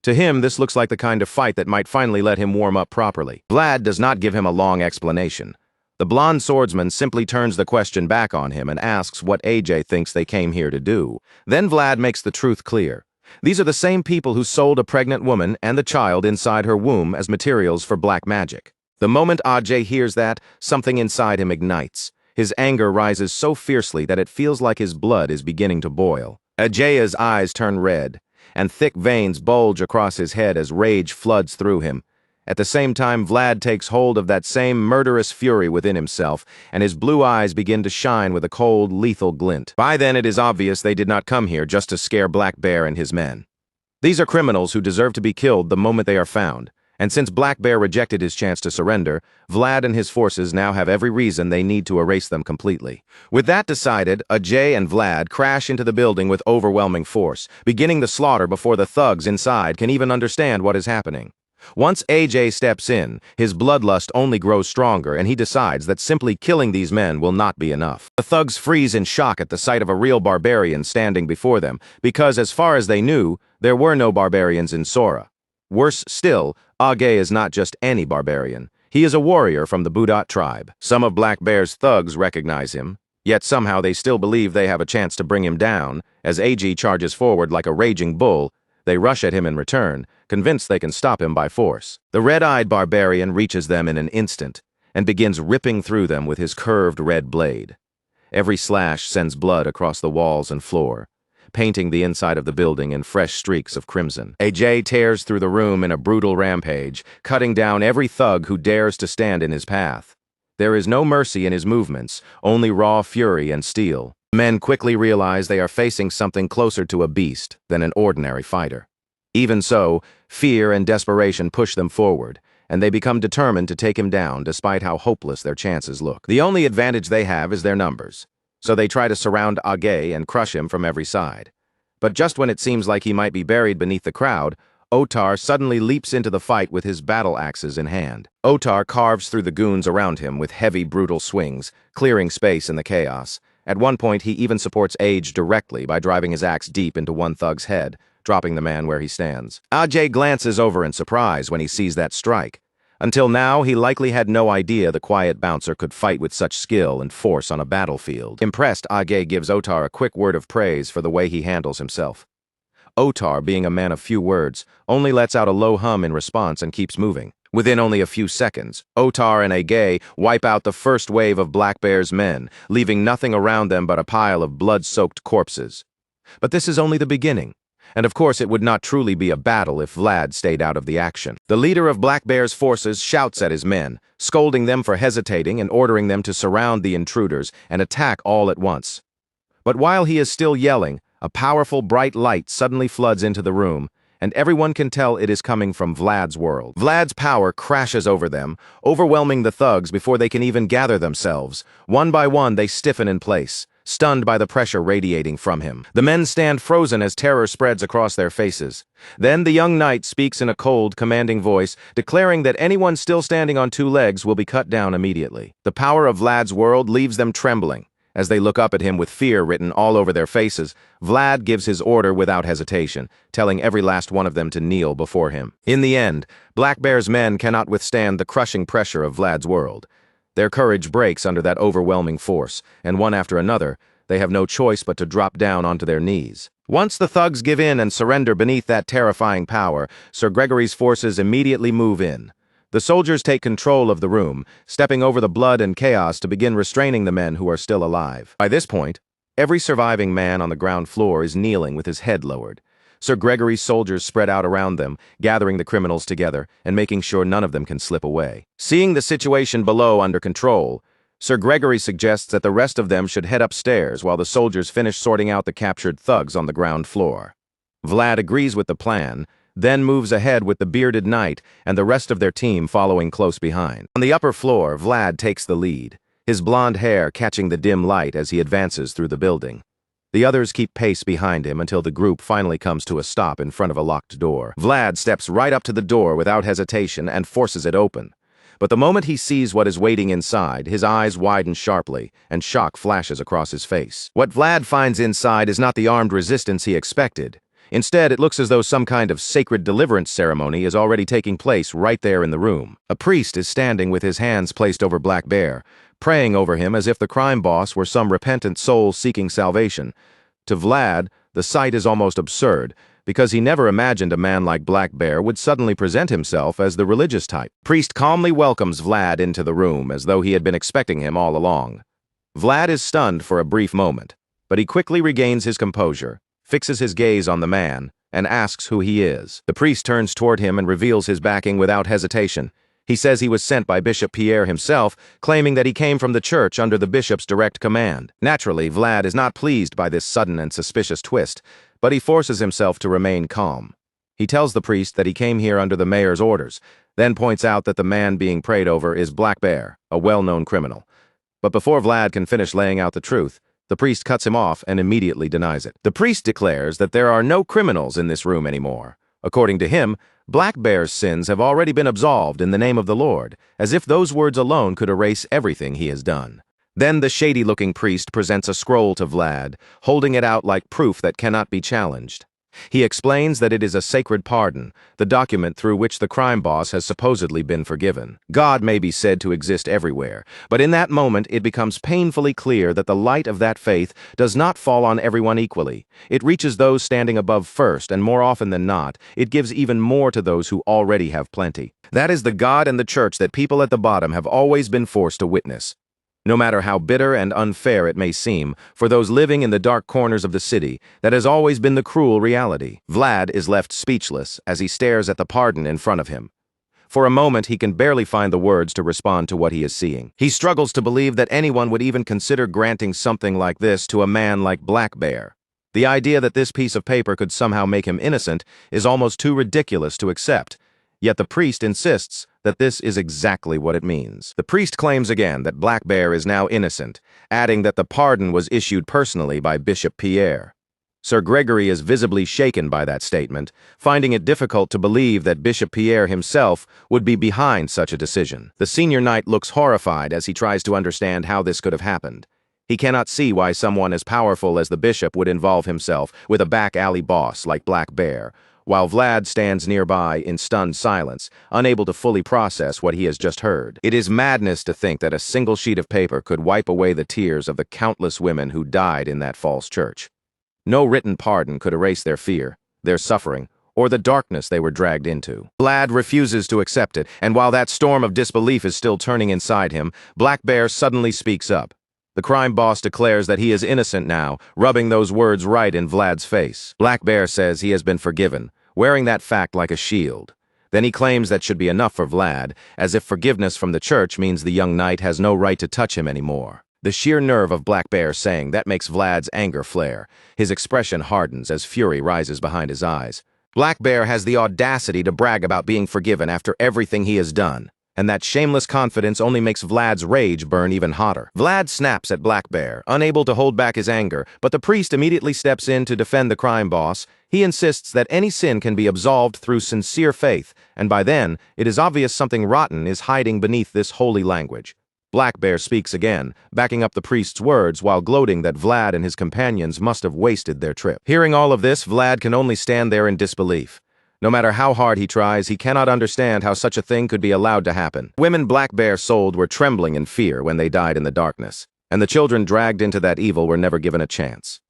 To him, this looks like the kind of fight that might finally let him warm up properly. Vlad does not give him a long explanation. The blonde swordsman simply turns the question back on him and asks what AJ thinks they came here to do. Then Vlad makes the truth clear. These are the same people who sold a pregnant woman and the child inside her womb as materials for black magic. The moment Ajay hears that, something inside him ignites. His anger rises so fiercely that it feels like his blood is beginning to boil. Ajaya's eyes turn red, and thick veins bulge across his head as rage floods through him. At the same time, Vlad takes hold of that same murderous fury within himself, and his blue eyes begin to shine with a cold, lethal glint. By then, it is obvious they did not come here just to scare Black Bear and his men. These are criminals who deserve to be killed the moment they are found, and since Black Bear rejected his chance to surrender, Vlad and his forces now have every reason they need to erase them completely. With that decided, Ajay and Vlad crash into the building with overwhelming force, beginning the slaughter before the thugs inside can even understand what is happening. Once AJ steps in, his bloodlust only grows stronger and he decides that simply killing these men will not be enough. The thugs freeze in shock at the sight of a real barbarian standing before them, because as far as they knew, there were no barbarians in Sora. Worse still, Agay is not just any barbarian. He is a warrior from the Budat tribe. Some of Black Bear's thugs recognize him, yet somehow they still believe they have a chance to bring him down. As AG charges forward like a raging bull, they rush at him in return, convinced they can stop him by force. The red-eyed barbarian reaches them in an instant and begins ripping through them with his curved red blade. Every slash sends blood across the walls and floor, painting the inside of the building in fresh streaks of crimson. AJ tears through the room in a brutal rampage, cutting down every thug who dares to stand in his path. There is no mercy in his movements, only raw fury and steel. Men quickly realize they are facing something closer to a beast than an ordinary fighter. Even so, fear and desperation push them forward, and they become determined to take him down despite how hopeless their chances look. The only advantage they have is their numbers, so they try to surround Agay and crush him from every side. But just when it seems like he might be buried beneath the crowd, Otar suddenly leaps into the fight with his battle axes in hand. Otar carves through the goons around him with heavy, brutal swings, clearing space in the chaos. At one point, he even supports Age directly by driving his axe deep into one thug's head, dropping the man where he stands. Ajay glances over in surprise when he sees that strike. Until now, he likely had no idea the quiet bouncer could fight with such skill and force on a battlefield. Impressed, Ajay gives Otar a quick word of praise for the way he handles himself. Otar, being a man of few words, only lets out a low hum in response and keeps moving. Within only a few seconds, Otar and Agay wipe out the first wave of Black Bear's men, leaving nothing around them but a pile of blood-soaked corpses. But this is only the beginning. And of course it would not truly be a battle if Vlad stayed out of the action. The leader of Black Bear's forces shouts at his men, scolding them for hesitating and ordering them to surround the intruders and attack all at once. But while he is still yelling, a powerful bright light suddenly floods into the room, and everyone can tell it is coming from Vlad's world. Vlad's power crashes over them, overwhelming the thugs before they can even gather themselves. One by one they stiffen in place, stunned by the pressure radiating from him. The men stand frozen as terror spreads across their faces. Then the young knight speaks in a cold, commanding voice, declaring that anyone still standing on two legs will be cut down immediately. The power of Vlad's world leaves them trembling. As they look up at him with fear written all over their faces, Vlad gives his order without hesitation, telling every last one of them to kneel before him. In the end, Black Bear's men cannot withstand the crushing pressure of Vlad's world. Their courage breaks under that overwhelming force, and one after another, they have no choice but to drop down onto their knees. Once the thugs give in and surrender beneath that terrifying power, Sir Gregory's forces immediately move in. The soldiers take control of the room, stepping over the blood and chaos to begin restraining the men who are still alive. By this point, every surviving man on the ground floor is kneeling with his head lowered. Sir Gregory's soldiers spread out around them, gathering the criminals together and making sure none of them can slip away. Seeing the situation below under control, Sir Gregory suggests that the rest of them should head upstairs while the soldiers finish sorting out the captured thugs on the ground floor. Vlad agrees with the plan, then moves ahead with the bearded knight and the rest of their team following close behind. On the upper floor, Vlad takes the lead, his blonde hair catching the dim light as he advances through the building. The others keep pace behind him until the group finally comes to a stop in front of a locked door. Vlad steps right up to the door without hesitation and forces it open. But the moment he sees what is waiting inside, his eyes widen sharply, and shock flashes across his face. What Vlad finds inside is not the armed resistance he expected. Instead, it looks as though some kind of sacred deliverance ceremony is already taking place right there in the room. A priest is standing with his hands placed over Black Bear, praying over him as if the crime boss were some repentant soul seeking salvation. To Vlad, the sight is almost absurd, because he never imagined a man like Black Bear would suddenly present himself as the religious type. Priest calmly welcomes Vlad into the room as though he had been expecting him all along. Vlad is stunned for a brief moment, but he quickly regains his composure, fixes his gaze on the man, and asks who he is. The priest turns toward him and reveals his backing without hesitation. He says he was sent by Bishop Pierre himself, claiming that he came from the church under the bishop's direct command. Naturally, Vlad is not pleased by this sudden and suspicious twist, but he forces himself to remain calm. He tells the priest that he came here under the mayor's orders, then points out that the man being prayed over is Black Bear, a well-known criminal. But before Vlad can finish laying out the truth, the priest cuts him off and immediately denies it. The priest declares that there are no criminals in this room anymore. According to him, Black Bear's sins have already been absolved in the name of the Lord, as if those words alone could erase everything he has done. Then the shady-looking priest presents a scroll to Vlad, holding it out like proof that cannot be challenged. He explains that it is a sacred pardon, the document through which the crime boss has supposedly been forgiven. God may be said to exist everywhere, but in that moment it becomes painfully clear that the light of that faith does not fall on everyone equally. It reaches those standing above first, and more often than not, it gives even more to those who already have plenty. That is the God and the church that people at the bottom have always been forced to witness. No matter how bitter and unfair it may seem, for those living in the dark corners of the city, that has always been the cruel reality. Vlad is left speechless as he stares at the pardon in front of him. For a moment, he can barely find the words to respond to what he is seeing. He struggles to believe that anyone would even consider granting something like this to a man like Black Bear. The idea that this piece of paper could somehow make him innocent is almost too ridiculous to accept. Yet the priest insists that this is exactly what it means. The priest claims again that Black Bear is now innocent, adding that the pardon was issued personally by Bishop Pierre. Sir Gregory is visibly shaken by that statement, finding it difficult to believe that Bishop Pierre himself would be behind such a decision. The senior knight looks horrified as he tries to understand how this could have happened. He cannot see why someone as powerful as the bishop would involve himself with a back-alley boss like Black Bear, while Vlad stands nearby in stunned silence, unable to fully process what he has just heard. It is madness to think that a single sheet of paper could wipe away the tears of the countless women who died in that false church. No written pardon could erase their fear, their suffering, or the darkness they were dragged into. Vlad refuses to accept it, and while that storm of disbelief is still turning inside him, Black Bear suddenly speaks up. The crime boss declares that he is innocent now, rubbing those words right in Vlad's face. Black Bear says he has been forgiven, wearing that fact like a shield. Then he claims that should be enough for Vlad, as if forgiveness from the church means the young knight has no right to touch him anymore. The sheer nerve of Black Bear saying that makes Vlad's anger flare. His expression hardens as fury rises behind his eyes. Black Bear has the audacity to brag about being forgiven after everything he has done. And that shameless confidence only makes Vlad's rage burn even hotter. Vlad snaps at Black Bear, unable to hold back his anger, but the priest immediately steps in to defend the crime boss. He insists that any sin can be absolved through sincere faith, and by then, it is obvious something rotten is hiding beneath this holy language. Black Bear speaks again, backing up the priest's words while gloating that Vlad and his companions must have wasted their trip. Hearing all of this, Vlad can only stand there in disbelief. No matter how hard he tries, he cannot understand how such a thing could be allowed to happen. Women Black Bear sold were trembling in fear when they died in the darkness, and the children dragged into that evil were never given a chance.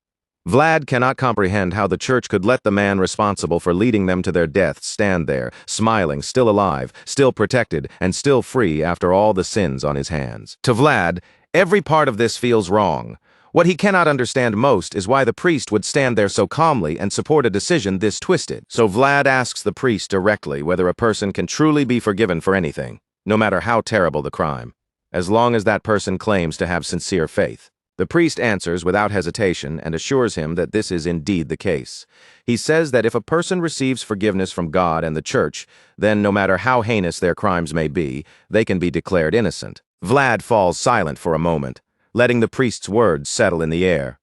Vlad cannot comprehend how the church could let the man responsible for leading them to their deaths stand there, smiling, still alive, still protected, and still free after all the sins on his hands. To Vlad, every part of this feels wrong. What he cannot understand most is why the priest would stand there so calmly and support a decision this twisted. So Vlad asks the priest directly whether a person can truly be forgiven for anything, no matter how terrible the crime, as long as that person claims to have sincere faith. The priest answers without hesitation and assures him that this is indeed the case. He says that if a person receives forgiveness from God and the church, then no matter how heinous their crimes may be, they can be declared innocent. Vlad falls silent for a moment, letting the priest's words settle in the air.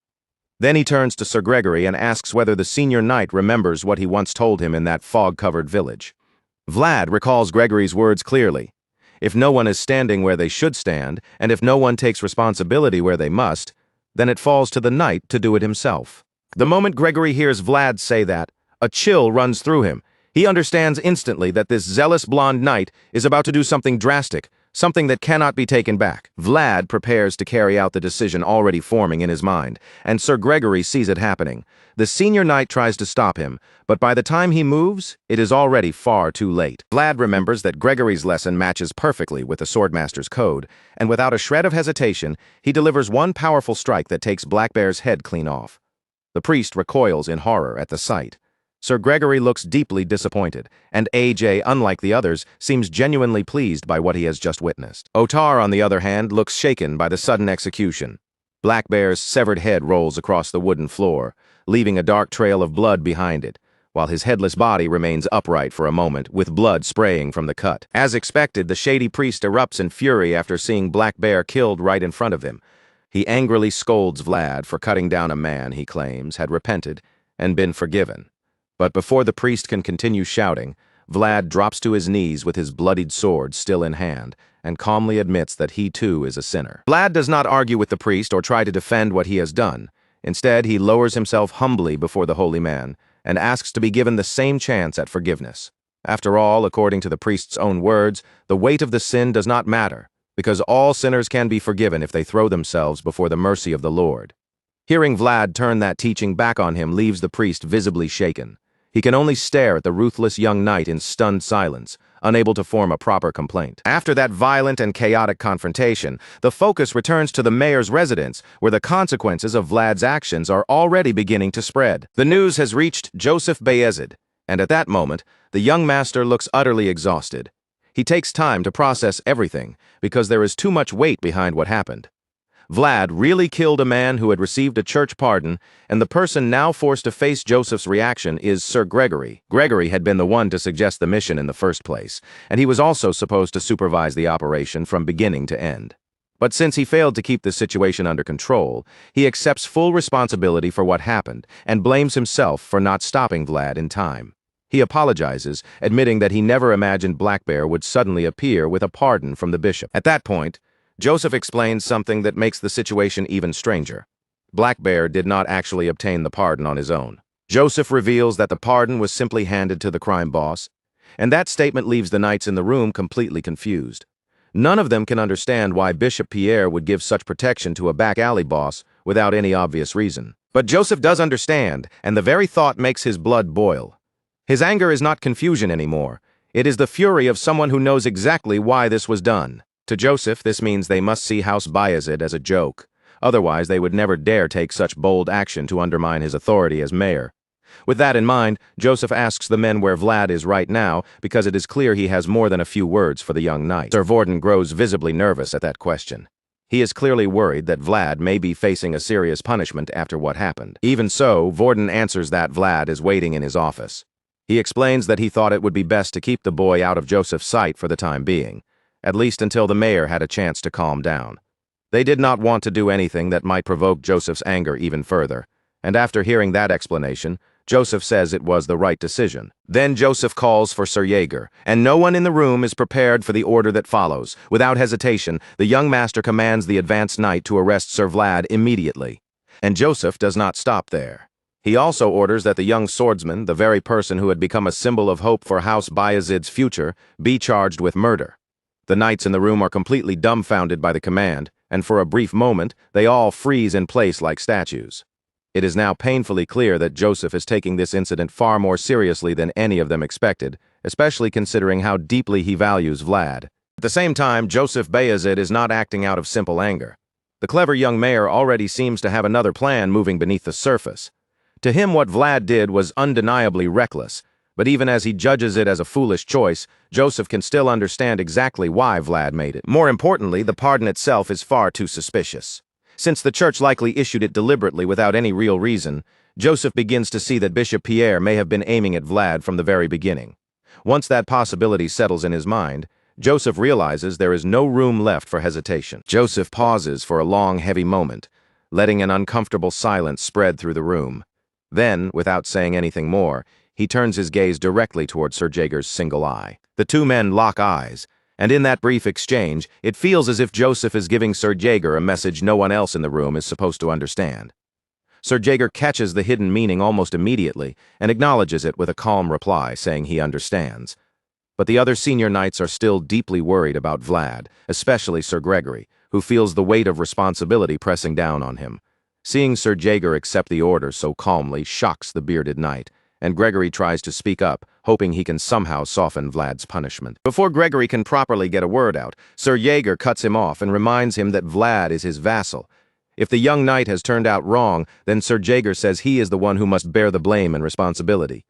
Then he turns to Sir Gregory and asks whether the senior knight remembers what he once told him in that fog-covered village. Vlad recalls Gregory's words clearly. If no one is standing where they should stand, and if no one takes responsibility where they must, then it falls to the knight to do it himself. The moment Gregory hears Vlad say that, a chill runs through him. He understands instantly that this zealous blonde knight is about to do something drastic, something that cannot be taken back. Vlad prepares to carry out the decision already forming in his mind, and Sir Gregory sees it happening. The senior knight tries to stop him, but by the time he moves, it is already far too late. Vlad remembers that Gregory's lesson matches perfectly with the Swordmaster's code, and without a shred of hesitation, he delivers one powerful strike that takes Black Bear's head clean off. The priest recoils in horror at the sight. Sir Gregory looks deeply disappointed, and AJ, unlike the others, seems genuinely pleased by what he has just witnessed. Otar, on the other hand, looks shaken by the sudden execution. Black Bear's severed head rolls across the wooden floor, leaving a dark trail of blood behind it, while his headless body remains upright for a moment, with blood spraying from the cut. As expected, the shady priest erupts in fury after seeing Black Bear killed right in front of him. He angrily scolds Vlad for cutting down a man he claims had repented and been forgiven. But before the priest can continue shouting, Vlad drops to his knees with his bloodied sword still in hand, and calmly admits that he too is a sinner. Vlad does not argue with the priest or try to defend what he has done. Instead, he lowers himself humbly before the holy man and asks to be given the same chance at forgiveness. After all, according to the priest's own words, the weight of the sin does not matter, because all sinners can be forgiven if they throw themselves before the mercy of the Lord. Hearing Vlad turn that teaching back on him leaves the priest visibly shaken. He can only stare at the ruthless young knight in stunned silence, unable to form a proper complaint. After that violent and chaotic confrontation, the focus returns to the mayor's residence, where the consequences of Vlad's actions are already beginning to spread. The news has reached Joseph Bayezid, and at that moment, the young master looks utterly exhausted. He takes time to process everything, because there is too much weight behind what happened. Vlad really killed a man who had received a church pardon, and the person now forced to face Joseph's reaction is Sir Gregory. Gregory had been the one to suggest the mission in the first place, and he was also supposed to supervise the operation from beginning to end. But since he failed to keep the situation under control, he accepts full responsibility for what happened and blames himself for not stopping Vlad in time. He apologizes, admitting that he never imagined Black Bear would suddenly appear with a pardon from the bishop. At that point, Joseph explains something that makes the situation even stranger. Black Bear did not actually obtain the pardon on his own. Joseph reveals that the pardon was simply handed to the crime boss, and that statement leaves the knights in the room completely confused. None of them can understand why Bishop Pierre would give such protection to a back alley boss without any obvious reason. But Joseph does understand, and the very thought makes his blood boil. His anger is not confusion anymore. It is the fury of someone who knows exactly why this was done. To Joseph, this means they must see House Bayezid as a joke. Otherwise, they would never dare take such bold action to undermine his authority as mayor. With that in mind, Joseph asks the men where Vlad is right now, because it is clear he has more than a few words for the young knight. Sir Vorden grows visibly nervous at that question. He is clearly worried that Vlad may be facing a serious punishment after what happened. Even so, Vorden answers that Vlad is waiting in his office. He explains that he thought it would be best to keep the boy out of Joseph's sight for the time being, at least until the mayor had a chance to calm down. They did not want to do anything that might provoke Joseph's anger even further, and after hearing that explanation, Joseph says it was the right decision. Then Joseph calls for Sir Jaeger, and no one in the room is prepared for the order that follows. Without hesitation, the young master commands the advanced knight to arrest Sir Vlad immediately. And Joseph does not stop there. He also orders that the young swordsman, the very person who had become a symbol of hope for House Bayezid's future, be charged with murder. The knights in the room are completely dumbfounded by the command, and for a brief moment, they all freeze in place like statues. It is now painfully clear that Joseph is taking this incident far more seriously than any of them expected, especially considering how deeply he values Vlad. At the same time, Joseph Bayezid is not acting out of simple anger. The clever young mayor already seems to have another plan moving beneath the surface. To him, what Vlad did was undeniably reckless, but even as he judges it as a foolish choice, Joseph can still understand exactly why Vlad made it. More importantly, the pardon itself is far too suspicious. Since the church likely issued it deliberately without any real reason, Joseph begins to see that Bishop Pierre may have been aiming at Vlad from the very beginning. Once that possibility settles in his mind, Joseph realizes there is no room left for hesitation. Joseph pauses for a long, heavy moment, letting an uncomfortable silence spread through the room. Then, without saying anything more, he turns his gaze directly toward Sir Jaeger's single eye. The two men lock eyes, and in that brief exchange, it feels as if Joseph is giving Sir Jaeger a message no one else in the room is supposed to understand. Sir Jaeger catches the hidden meaning almost immediately and acknowledges it with a calm reply, saying he understands. But the other senior knights are still deeply worried about Vlad, especially Sir Gregory, who feels the weight of responsibility pressing down on him. Seeing Sir Jaeger accept the order so calmly shocks the bearded knight, and Gregory tries to speak up, hoping he can somehow soften Vlad's punishment. Before Gregory can properly get a word out, Sir Jaeger cuts him off and reminds him that Vlad is his vassal. If the young knight has turned out wrong, then Sir Jaeger says he is the one who must bear the blame and responsibility.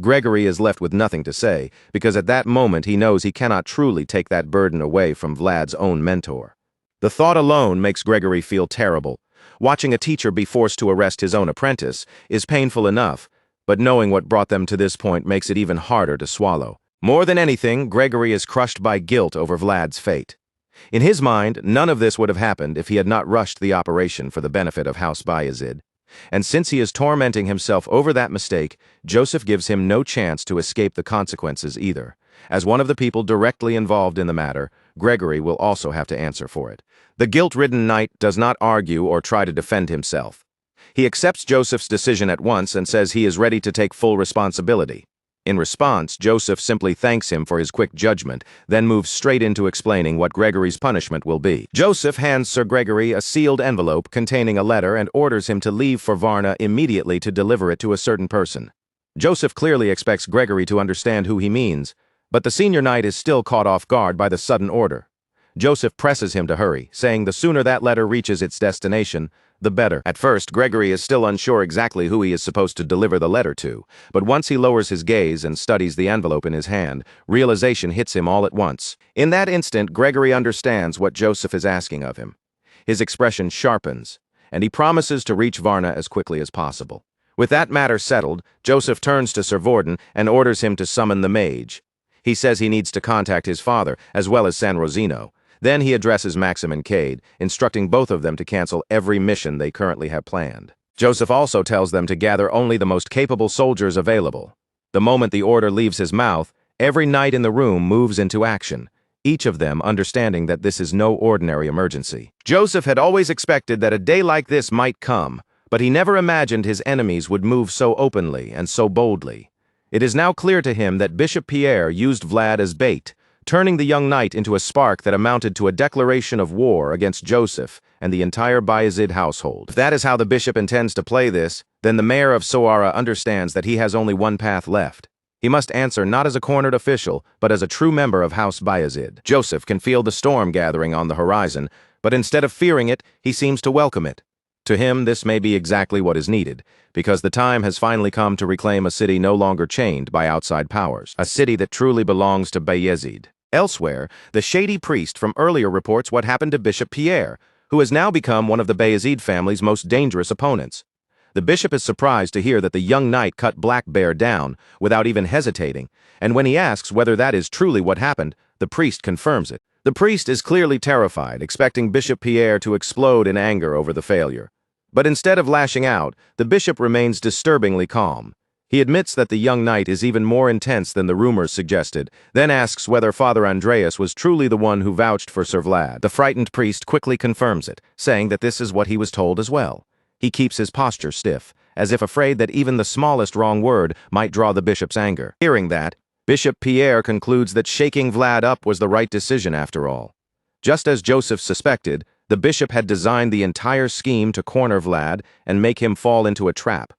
Gregory is left with nothing to say, because at that moment he knows he cannot truly take that burden away from Vlad's own mentor. The thought alone makes Gregory feel terrible. Watching a teacher be forced to arrest his own apprentice is painful enough, but knowing what brought them to this point makes it even harder to swallow. More than anything, Gregory is crushed by guilt over Vlad's fate. In his mind, none of this would have happened if he had not rushed the operation for the benefit of House Bayezid. And since he is tormenting himself over that mistake, Joseph gives him no chance to escape the consequences either. As one of the people directly involved in the matter, Gregory will also have to answer for it. The guilt-ridden knight does not argue or try to defend himself. He accepts Joseph's decision at once and says he is ready to take full responsibility. In response, Joseph simply thanks him for his quick judgment, then moves straight into explaining what Gregory's punishment will be. Joseph hands Sir Gregory a sealed envelope containing a letter and orders him to leave for Varna immediately to deliver it to a certain person. Joseph clearly expects Gregory to understand who he means, but the senior knight is still caught off guard by the sudden order. Joseph presses him to hurry, saying the sooner that letter reaches its destination, the better. At first, Gregory is still unsure exactly who he is supposed to deliver the letter to, but once he lowers his gaze and studies the envelope in his hand, realization hits him all at once. In that instant, Gregory understands what Joseph is asking of him. His expression sharpens, and he promises to reach Varna as quickly as possible. With that matter settled, Joseph turns to Sir Vorden and orders him to summon the mage. He says he needs to contact his father, as well as San Rosino. Then he addresses Maxim and Cade, instructing both of them to cancel every mission they currently have planned. Joseph also tells them to gather only the most capable soldiers available. The moment the order leaves his mouth, every knight in the room moves into action, each of them understanding that this is no ordinary emergency. Joseph had always expected that a day like this might come, but he never imagined his enemies would move so openly and so boldly. It is now clear to him that Bishop Pierre used Vlad as bait, turning the young knight into a spark that amounted to a declaration of war against Joseph and the entire Bayezid household. If that is how the bishop intends to play this, then the mayor of Soara understands that he has only one path left. He must answer not as a cornered official, but as a true member of House Bayezid. Joseph can feel the storm gathering on the horizon, but instead of fearing it, he seems to welcome it. To him, this may be exactly what is needed, because the time has finally come to reclaim a city no longer chained by outside powers, a city that truly belongs to Bayezid. Elsewhere, the shady priest from earlier reports what happened to Bishop Pierre, who has now become one of the Bayezid family's most dangerous opponents. The bishop is surprised to hear that the young knight cut Black Bear down without even hesitating, and when he asks whether that is truly what happened, the priest confirms it. The priest is clearly terrified, expecting Bishop Pierre to explode in anger over the failure. But instead of lashing out, the bishop remains disturbingly calm. He admits that the young knight is even more intense than the rumors suggested, then asks whether Father Andreas was truly the one who vouched for Sir Vlad. The frightened priest quickly confirms it, saying that this is what he was told as well. He keeps his posture stiff, as if afraid that even the smallest wrong word might draw the bishop's anger. Hearing that, Bishop Pierre concludes that shaking Vlad up was the right decision after all. Just as Joseph suspected, the bishop had designed the entire scheme to corner Vlad and make him fall into a trap.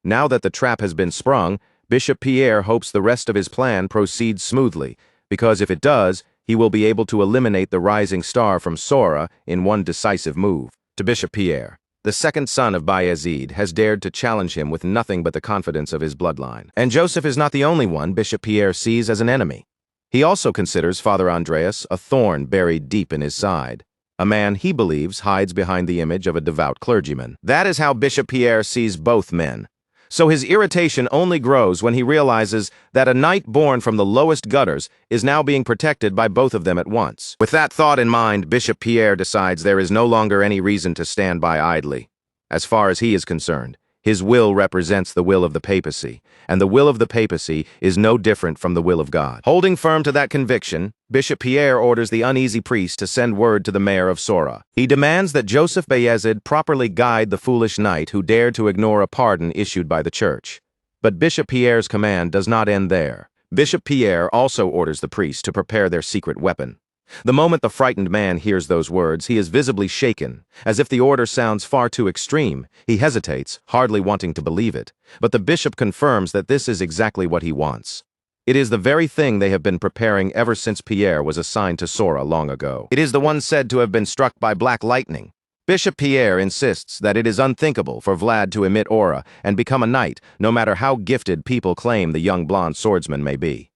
Now that the trap has been sprung, Bishop Pierre hopes the rest of his plan proceeds smoothly, because if it does, he will be able to eliminate the rising star from Sora in one decisive move. To Bishop Pierre, the second son of Bayezid has dared to challenge him with nothing but the confidence of his bloodline. And Joseph is not the only one Bishop Pierre sees as an enemy. He also considers Father Andreas a thorn buried deep in his side, a man he believes hides behind the image of a devout clergyman. That is how Bishop Pierre sees both men. So his irritation only grows when he realizes that a knight born from the lowest gutters is now being protected by both of them at once. With that thought in mind, Bishop Pierre decides there is no longer any reason to stand by idly. As far as he is concerned, his will represents the will of the papacy, and the will of the papacy is no different from the will of God. Holding firm to that conviction, Bishop Pierre orders the uneasy priest to send word to the mayor of Sora. He demands that Joseph Bayezid properly guide the foolish knight who dared to ignore a pardon issued by the church. But Bishop Pierre's command does not end there. Bishop Pierre also orders the priest to prepare their secret weapon. The moment the frightened man hears those words, he is visibly shaken. As if the order sounds far too extreme, he hesitates, hardly wanting to believe it. But the bishop confirms that this is exactly what he wants. It is the very thing they have been preparing ever since Pierre was assigned to Sora long ago. It is the one said to have been struck by black lightning. Bishop Pierre insists that it is unthinkable for Vlad to emit aura and become a knight, no matter how gifted people claim the young blonde swordsman may be.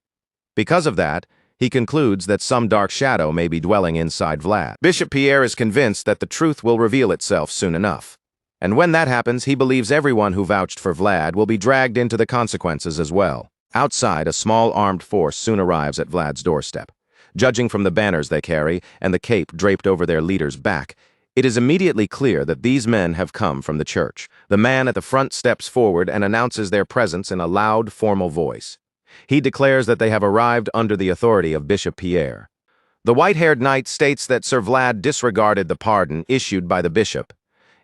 Because of that, he concludes that some dark shadow may be dwelling inside Vlad. Bishop Pierre is convinced that the truth will reveal itself soon enough. And when that happens, he believes everyone who vouched for Vlad will be dragged into the consequences as well. Outside, a small armed force soon arrives at Vlad's doorstep. Judging from the banners they carry and the cape draped over their leader's back, it is immediately clear that these men have come from the church. The man at the front steps forward and announces their presence in a loud, formal voice. He declares that they have arrived under the authority of Bishop Pierre. The white-haired knight states that Sir Vlad disregarded the pardon issued by the bishop.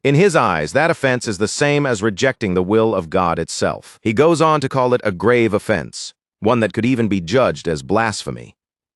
In his eyes, that offense is the same as rejecting the will of God itself. He goes on to call it a grave offense, one that could even be judged as blasphemy.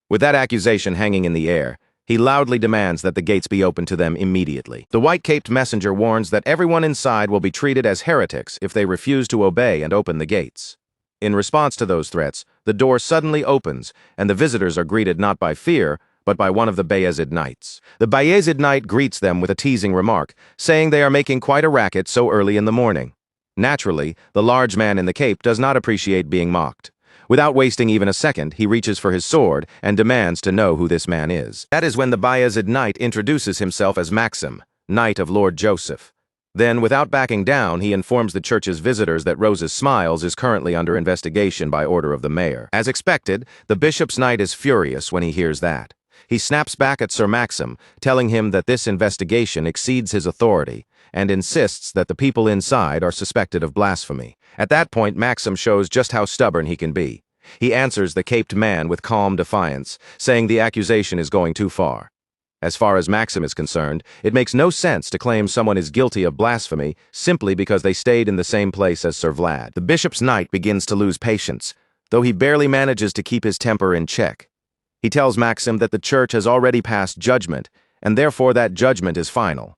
With that accusation hanging in the air, he loudly demands that the gates be opened to them immediately. The white-caped messenger warns that everyone inside will be treated as heretics if they refuse to obey and open the gates. In response to those threats, the door suddenly opens, and the visitors are greeted not by fear, but by one of the Bayezid knights. The Bayezid knight greets them with a teasing remark, saying they are making quite a racket so early in the morning. Naturally, the large man in the cape does not appreciate being mocked. Without wasting even a second, he reaches for his sword and demands to know who this man is. That is when the Bayezid knight introduces himself as Maxim, knight of Lord Joseph. Then, without backing down, he informs the church's visitors that Rose's Smiles is currently under investigation by order of the mayor. As expected, the bishop's knight is furious when he hears that. He snaps back at Sir Maxim, telling him that this investigation exceeds his authority, and insists that the people inside are suspected of blasphemy. At that point, Maxim shows just how stubborn he can be. He answers the caped man with calm defiance, saying the accusation is going too far. As far as Maxim is concerned, it makes no sense to claim someone is guilty of blasphemy simply because they stayed in the same place as Sir Vlad. The bishop's knight begins to lose patience, though he barely manages to keep his temper in check. He tells Maxim that the church has already passed judgment, and therefore that judgment is final.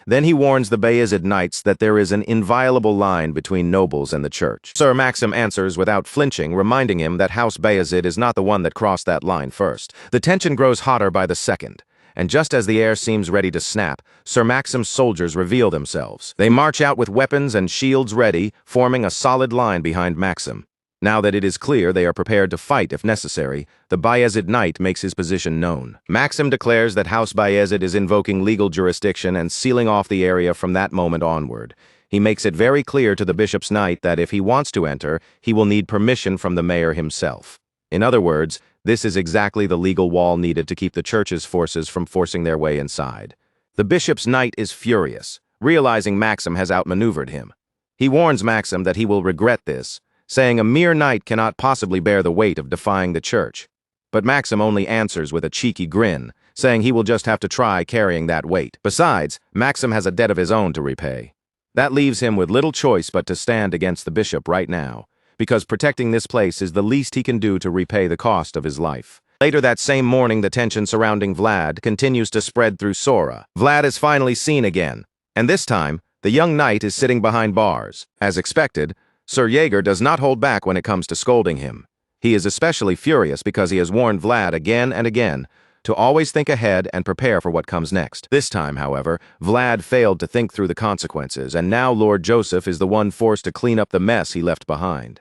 Then he warns the Bayezid knights that there is an inviolable line between nobles and the church. Sir Maxim answers without flinching, reminding him that House Bayezid is not the one that crossed that line first. The tension grows hotter by the second, and just as the air seems ready to snap, Sir Maxim's soldiers reveal themselves. They march out with weapons and shields ready, forming a solid line behind Maxim. Now that it is clear they are prepared to fight if necessary, the Bayezid knight makes his position known. Maxim declares that House Bayezid is invoking legal jurisdiction and sealing off the area from that moment onward. He makes it very clear to the bishop's knight that if he wants to enter, he will need permission from the mayor himself. In other words, this is exactly the legal wall needed to keep the church's forces from forcing their way inside. The bishop's knight is furious, realizing Maxim has outmaneuvered him. He warns Maxim that he will regret this, saying a mere knight cannot possibly bear the weight of defying the church. But Maxim only answers with a cheeky grin, saying he will just have to try carrying that weight. Besides, Maxim has a debt of his own to repay. That leaves him with little choice but to stand against the bishop right now, because protecting this place is the least he can do to repay the cost of his life. Later that same morning, the tension surrounding Vlad continues to spread through Sora. Vlad is finally seen again, and this time, the young knight is sitting behind bars. As expected, Sir Jaeger does not hold back when it comes to scolding him. He is especially furious because he has warned Vlad again and again to always think ahead and prepare for what comes next. This time, however, Vlad failed to think through the consequences, and now Lord Joseph is the one forced to clean up the mess he left behind.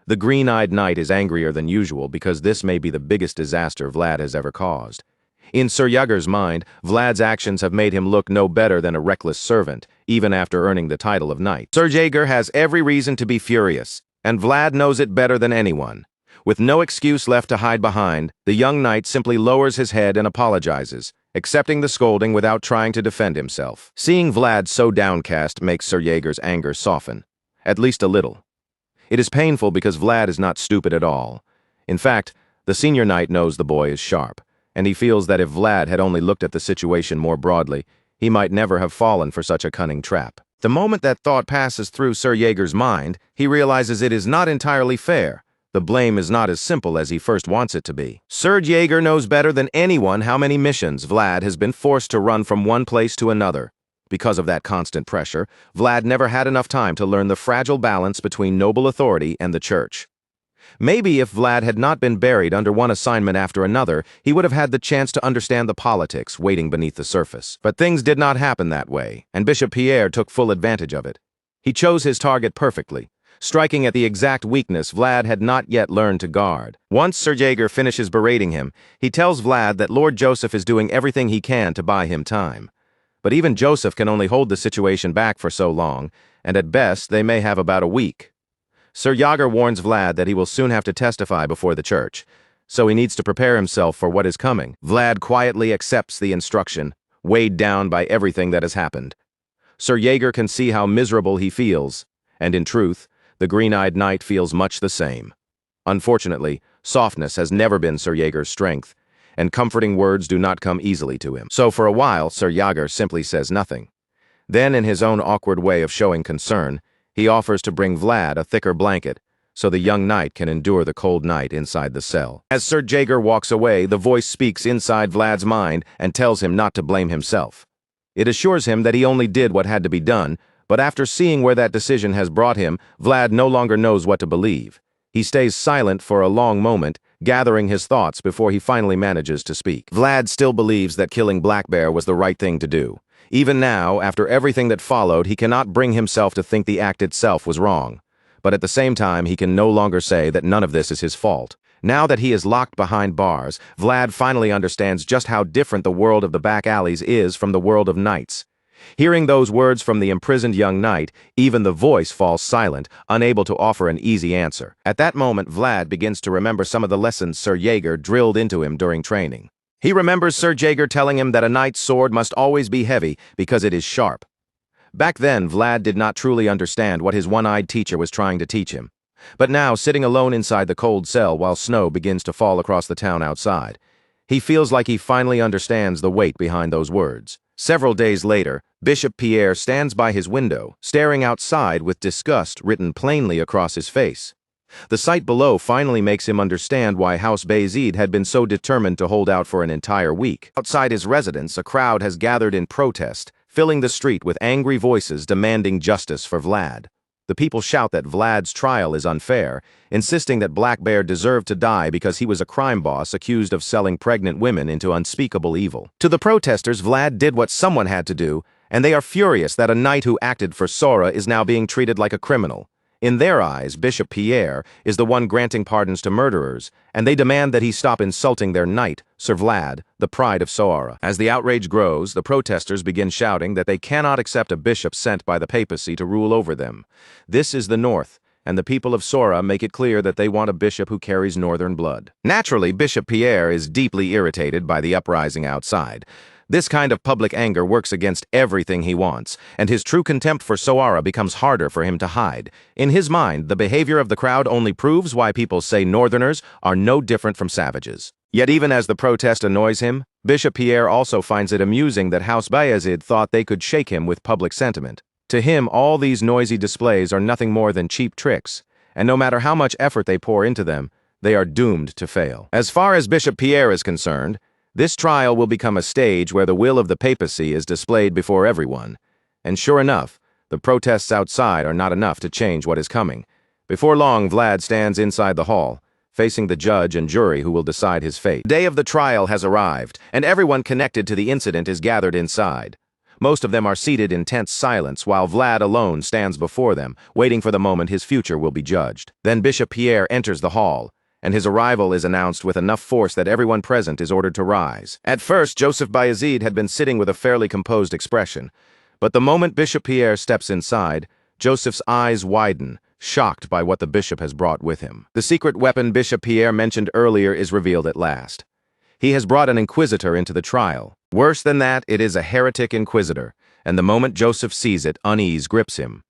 The green-eyed knight is angrier than usual because this may be the biggest disaster Vlad has ever caused. In Sir Jaeger's mind, Vlad's actions have made him look no better than a reckless servant, even after earning the title of knight. Sir Jaeger has every reason to be furious, and Vlad knows it better than anyone. With no excuse left to hide behind, the young knight simply lowers his head and apologizes, accepting the scolding without trying to defend himself. Seeing Vlad so downcast makes Sir Jaeger's anger soften, at least a little. It is painful because Vlad is not stupid at all. In fact, the senior knight knows the boy is sharp, and he feels that if Vlad had only looked at the situation more broadly, he might never have fallen for such a cunning trap. The moment that thought passes through Sir Jaeger's mind, he realizes it is not entirely fair. The blame is not as simple as he first wants it to be. Sir Jaeger knows better than anyone how many missions Vlad has been forced to run from one place to another. Because of that constant pressure, Vlad never had enough time to learn the fragile balance between noble authority and the church. Maybe if Vlad had not been buried under one assignment after another, he would have had the chance to understand the politics waiting beneath the surface. But things did not happen that way, and Bishop Pierre took full advantage of it. He chose his target perfectly, striking at the exact weakness Vlad had not yet learned to guard. Once Sir Jaeger finishes berating him, he tells Vlad that Lord Joseph is doing everything he can to buy him time. But even Joseph can only hold the situation back for so long, and at best they may have about a week. Sir Jaeger warns Vlad that he will soon have to testify before the church, so he needs to prepare himself for what is coming. Vlad quietly accepts the instruction, weighed down by everything that has happened. Sir Jaeger can see how miserable he feels, and in truth, the green-eyed knight feels much the same. Unfortunately, softness has never been Sir Jaeger's strength, and comforting words do not come easily to him. So for a while, Sir Jaeger simply says nothing. Then, in his own awkward way of showing concern, he offers to bring Vlad a thicker blanket, so the young knight can endure the cold night inside the cell. As Sir Jaeger walks away, the voice speaks inside Vlad's mind and tells him not to blame himself. It assures him that he only did what had to be done, but after seeing where that decision has brought him, Vlad no longer knows what to believe. He stays silent for a long moment, gathering his thoughts before he finally manages to speak. Vlad still believes that killing Black Bear was the right thing to do. Even now, after everything that followed, he cannot bring himself to think the act itself was wrong. But at the same time, he can no longer say that none of this is his fault. Now that he is locked behind bars, Vlad finally understands just how different the world of the back alleys is from the world of knights. Hearing those words from the imprisoned young knight, even the voice falls silent, unable to offer an easy answer. At that moment, Vlad begins to remember some of the lessons Sir Jaeger drilled into him during training. He remembers Sir Jaeger telling him that a knight's sword must always be heavy because it is sharp. Back then, Vlad did not truly understand what his one-eyed teacher was trying to teach him. But now, sitting alone inside the cold cell while snow begins to fall across the town outside, he feels like he finally understands the weight behind those words. Several days later, Bishop Pierre stands by his window, staring outside with disgust written plainly across his face. The sight below finally makes him understand why House Bayezid had been so determined to hold out for an entire week. Outside his residence, a crowd has gathered in protest, filling the street with angry voices demanding justice for Vlad. The people shout that Vlad's trial is unfair, insisting that Black Bear deserved to die because he was a crime boss accused of selling pregnant women into unspeakable evil. To the protesters, Vlad did what someone had to do, and they are furious that a knight who acted for Sora is now being treated like a criminal. In their eyes, Bishop Pierre is the one granting pardons to murderers, and they demand that he stop insulting their knight, Sir Vlad, the pride of Sora. As the outrage grows, the protesters begin shouting that they cannot accept a bishop sent by the papacy to rule over them. This is the North, and the people of Sora make it clear that they want a bishop who carries northern blood. Naturally, Bishop Pierre is deeply irritated by the uprising outside. This kind of public anger works against everything he wants, and his true contempt for Sora becomes harder for him to hide. In his mind, the behavior of the crowd only proves why people say Northerners are no different from savages. Yet even as the protest annoys him, Bishop Pierre also finds it amusing that House Bayezid thought they could shake him with public sentiment. To him, all these noisy displays are nothing more than cheap tricks, and no matter how much effort they pour into them, they are doomed to fail. As far as Bishop Pierre is concerned, this trial will become a stage where the will of the papacy is displayed before everyone. And sure enough, the protests outside are not enough to change what is coming. Before long, Vlad stands inside the hall, facing the judge and jury who will decide his fate. The day of the trial has arrived, and everyone connected to the incident is gathered inside. Most of them are seated in tense silence, while Vlad alone stands before them, waiting for the moment his future will be judged. Then Bishop Pierre enters the hall, and his arrival is announced with enough force that everyone present is ordered to rise. At first, Joseph Bayezid had been sitting with a fairly composed expression, but the moment Bishop Pierre steps inside, Joseph's eyes widen, shocked by what the bishop has brought with him. The secret weapon Bishop Pierre mentioned earlier is revealed at last. He has brought an inquisitor into the trial. Worse than that, it is a heretic inquisitor, and the moment Joseph sees it, unease grips him.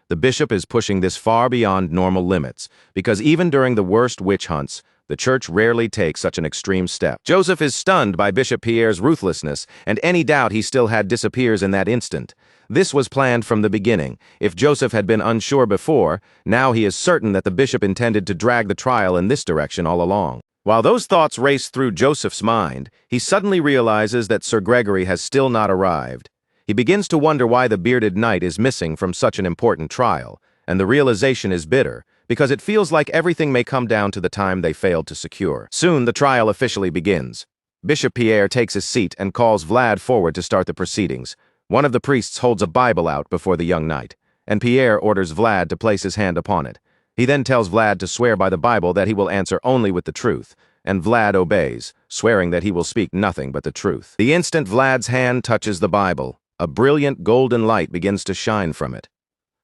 The bishop is pushing this far beyond normal limits, because even during the worst witch hunts, the church rarely takes such an extreme step. Joseph is stunned by Bishop Pierre's ruthlessness, and any doubt he still had disappears in that instant. This was planned from the beginning. If Joseph had been unsure before, now he is certain that the bishop intended to drag the trial in this direction all along. While those thoughts race through Joseph's mind, he suddenly realizes that Sir Gregory has still not arrived. He begins to wonder why the bearded knight is missing from such an important trial, and the realization is bitter, because it feels like everything may come down to the time they failed to secure. Soon, the trial officially begins. Bishop Pierre takes his seat and calls Vlad forward to start the proceedings. One of the priests holds a Bible out before the young knight, and Pierre orders Vlad to place his hand upon it. He then tells Vlad to swear by the Bible that he will answer only with the truth, and Vlad obeys, swearing that he will speak nothing but the truth. The instant Vlad's hand touches the Bible, a brilliant golden light begins to shine from it.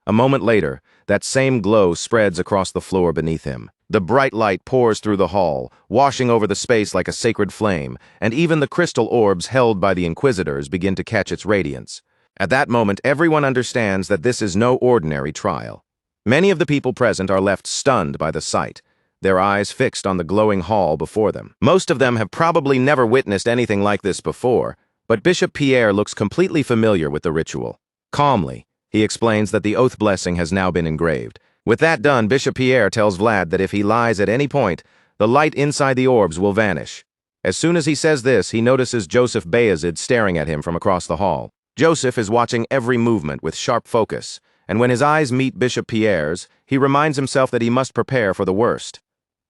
A moment later, that same glow spreads across the floor beneath him. The bright light pours through the hall, washing over the space like a sacred flame, and even the crystal orbs held by the Inquisitors begin to catch its radiance. At that moment, everyone understands that this is no ordinary trial. Many of the people present are left stunned by the sight, their eyes fixed on the glowing hall before them. Most of them have probably never witnessed anything like this before, but Bishop Pierre looks completely familiar with the ritual. Calmly, he explains that the oath blessing has now been engraved. With that done, Bishop Pierre tells Vlad that if he lies at any point, the light inside the orbs will vanish. As soon as he says this, he notices Joseph Bayezid staring at him from across the hall. Joseph is watching every movement with sharp focus, and when his eyes meet Bishop Pierre's, he reminds himself that he must prepare for the worst.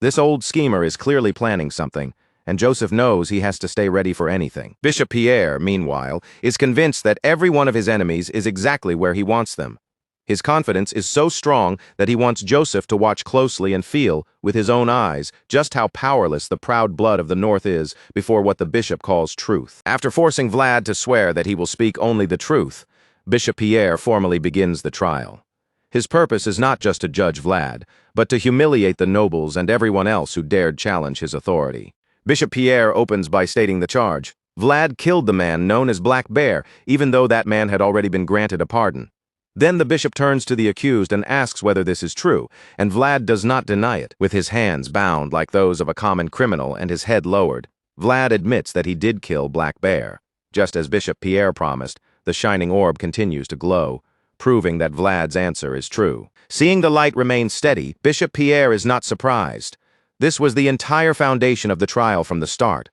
This old schemer is clearly planning something, and Joseph knows he has to stay ready for anything. Bishop Pierre, meanwhile, is convinced that every one of his enemies is exactly where he wants them. His confidence is so strong that he wants Joseph to watch closely and feel, with his own eyes, just how powerless the proud blood of the North is before what the bishop calls truth. After forcing Vlad to swear that he will speak only the truth, Bishop Pierre formally begins the trial. His purpose is not just to judge Vlad, but to humiliate the nobles and everyone else who dared challenge his authority. Bishop Pierre opens by stating the charge. Vlad killed the man known as Black Bear, even though that man had already been granted a pardon. Then the bishop turns to the accused and asks whether this is true, and Vlad does not deny it. With his hands bound like those of a common criminal and his head lowered, Vlad admits that he did kill Black Bear. Just as Bishop Pierre promised, the shining orb continues to glow, proving that Vlad's answer is true. Seeing the light remain steady, Bishop Pierre is not surprised. This was the entire foundation of the trial from the start.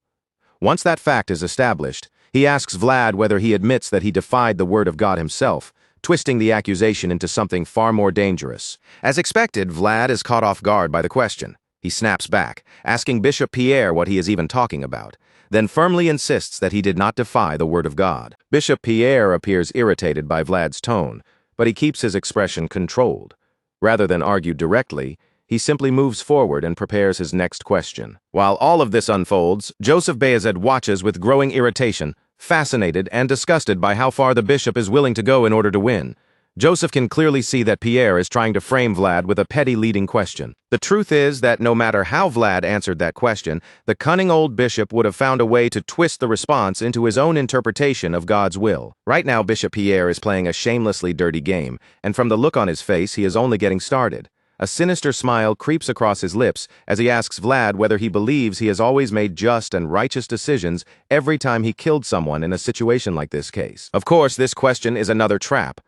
Once that fact is established, he asks Vlad whether he admits that he defied the word of God himself, twisting the accusation into something far more dangerous. As expected, Vlad is caught off guard by the question. He snaps back, asking Bishop Pierre what he is even talking about, then firmly insists that he did not defy the word of God. Bishop Pierre appears irritated by Vlad's tone, but he keeps his expression controlled. Rather than argue directly, he simply moves forward and prepares his next question. While all of this unfolds, Joseph Bayezid watches with growing irritation, fascinated and disgusted by how far the bishop is willing to go in order to win. Joseph can clearly see that Pierre is trying to frame Vlad with a petty leading question. The truth is that no matter how Vlad answered that question, the cunning old bishop would have found a way to twist the response into his own interpretation of God's will. Right now, Bishop Pierre is playing a shamelessly dirty game, and from the look on his face, he is only getting started. A sinister smile creeps across his lips as he asks Vlad whether he believes he has always made just and righteous decisions every time he killed someone in a situation like this case. Of course, this question is another trap,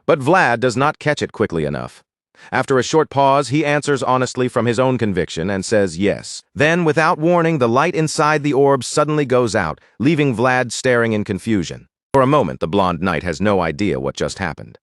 but Vlad does not catch it quickly enough. After a short pause, he answers honestly from his own conviction and says yes. Then, without warning, the light inside the orb suddenly goes out, leaving Vlad staring in confusion. For a moment, the blonde knight has no idea what just happened.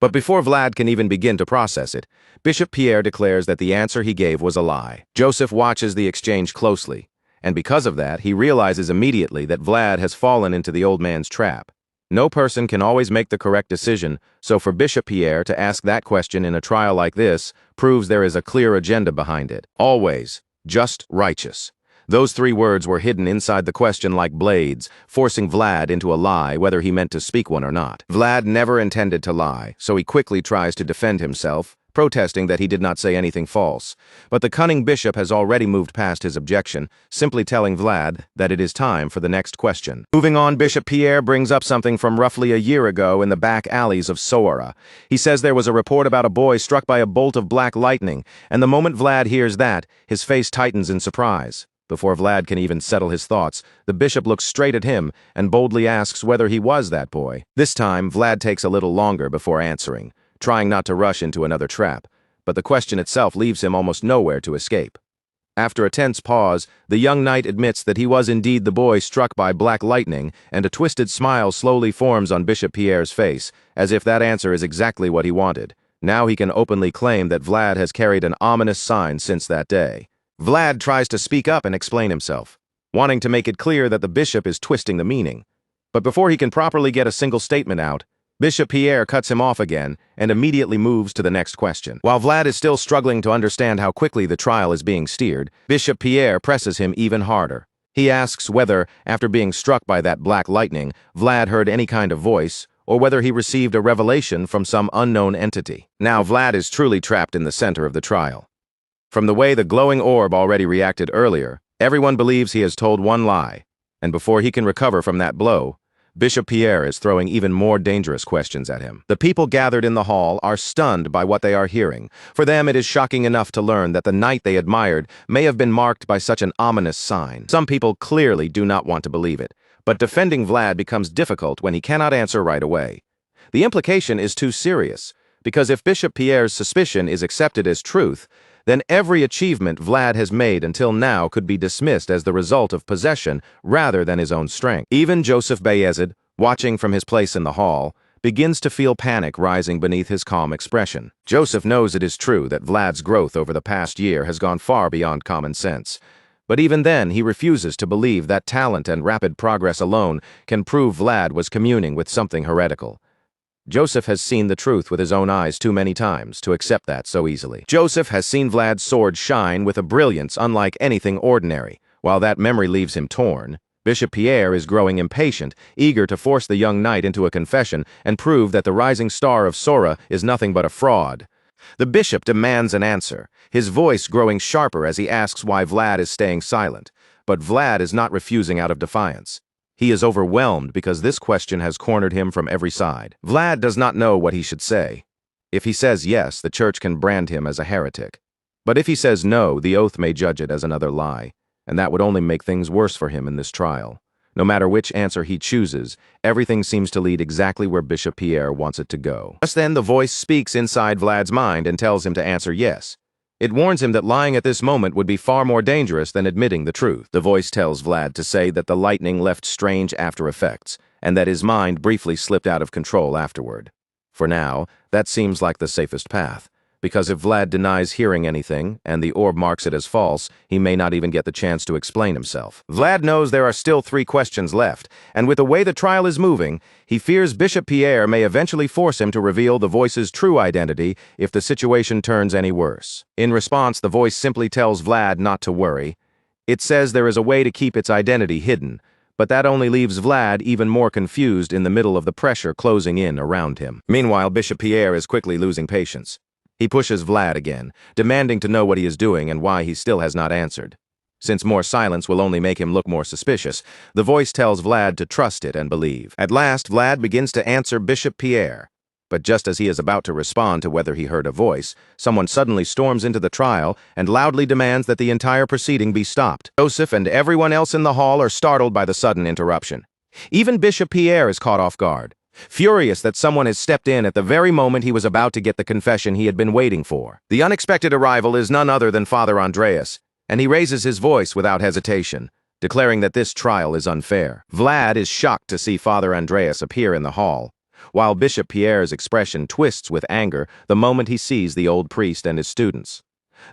But before Vlad can even begin to process it, Bishop Pierre declares that the answer he gave was a lie. Joseph watches the exchange closely, and because of that, he realizes immediately that Vlad has fallen into the old man's trap. No person can always make the correct decision, so for Bishop Pierre to ask that question in a trial like this proves there is a clear agenda behind it. Always, just righteous. Those three words were hidden inside the question like blades, forcing Vlad into a lie whether he meant to speak one or not. Vlad never intended to lie, so he quickly tries to defend himself, protesting that he did not say anything false. But the cunning bishop has already moved past his objection, simply telling Vlad that it is time for the next question. Moving on, Bishop Pierre brings up something from roughly a year ago in the back alleys of Sora. He says there was a report about a boy struck by a bolt of black lightning, and the moment Vlad hears that, his face tightens in surprise. Before Vlad can even settle his thoughts, the bishop looks straight at him and boldly asks whether he was that boy. This time, Vlad takes a little longer before answering, trying not to rush into another trap, but the question itself leaves him almost nowhere to escape. After a tense pause, the young knight admits that he was indeed the boy struck by black lightning, and a twisted smile slowly forms on Bishop Pierre's face, as if that answer is exactly what he wanted. Now he can openly claim that Vlad has carried an ominous sign since that day. Vlad tries to speak up and explain himself, wanting to make it clear that the bishop is twisting the meaning. But before he can properly get a single statement out, Bishop Pierre cuts him off again and immediately moves to the next question. While Vlad is still struggling to understand how quickly the trial is being steered, Bishop Pierre presses him even harder. He asks whether, after being struck by that black lightning, Vlad heard any kind of voice, or whether he received a revelation from some unknown entity. Now Vlad is truly trapped in the center of the trial. From the way the glowing orb already reacted earlier, everyone believes he has told one lie, and before he can recover from that blow, Bishop Pierre is throwing even more dangerous questions at him. The people gathered in the hall are stunned by what they are hearing. For them, it is shocking enough to learn that the knight they admired may have been marked by such an ominous sign. Some people clearly do not want to believe it, but defending Vlad becomes difficult when he cannot answer right away. The implication is too serious, because if Bishop Pierre's suspicion is accepted as truth, then every achievement Vlad has made until now could be dismissed as the result of possession rather than his own strength. Even Joseph Bayezid, watching from his place in the hall, begins to feel panic rising beneath his calm expression. Joseph knows it is true that Vlad's growth over the past year has gone far beyond common sense. But even then, he refuses to believe that talent and rapid progress alone can prove Vlad was communing with something heretical. Joseph has seen the truth with his own eyes too many times to accept that so easily. Joseph has seen Vlad's sword shine with a brilliance unlike anything ordinary. While that memory leaves him torn, Bishop Pierre is growing impatient, eager to force the young knight into a confession and prove that the rising star of Sora is nothing but a fraud. The bishop demands an answer, his voice growing sharper as he asks why Vlad is staying silent. But Vlad is not refusing out of defiance. He is overwhelmed because this question has cornered him from every side. Vlad does not know what he should say. If he says yes, the church can brand him as a heretic. But if he says no, the oath may judge it as another lie, and that would only make things worse for him in this trial. No matter which answer he chooses, everything seems to lead exactly where Bishop Pierre wants it to go. Just then, the voice speaks inside Vlad's mind and tells him to answer yes. It warns him that lying at this moment would be far more dangerous than admitting the truth. The voice tells Vlad to say that the lightning left strange after effects, and that his mind briefly slipped out of control afterward. For now, that seems like the safest path, because if Vlad denies hearing anything, and the orb marks it as false, he may not even get the chance to explain himself. Vlad knows there are still 3 questions left, and with the way the trial is moving, he fears Bishop Pierre may eventually force him to reveal the voice's true identity if the situation turns any worse. In response, the voice simply tells Vlad not to worry. It says there is a way to keep its identity hidden, but that only leaves Vlad even more confused in the middle of the pressure closing in around him. Meanwhile, Bishop Pierre is quickly losing patience. He pushes Vlad again, demanding to know what he is doing and why he still has not answered. Since more silence will only make him look more suspicious, the voice tells Vlad to trust it and believe. At last, Vlad begins to answer Bishop Pierre. But just as he is about to respond to whether he heard a voice, someone suddenly storms into the trial and loudly demands that the entire proceeding be stopped. Joseph and everyone else in the hall are startled by the sudden interruption. Even Bishop Pierre is caught off guard, furious that someone has stepped in at the very moment he was about to get the confession he had been waiting for. The unexpected arrival is none other than Father Andreas, and he raises his voice without hesitation, declaring that this trial is unfair. Vlad is shocked to see Father Andreas appear in the hall, while Bishop Pierre's expression twists with anger the moment he sees the old priest and his students.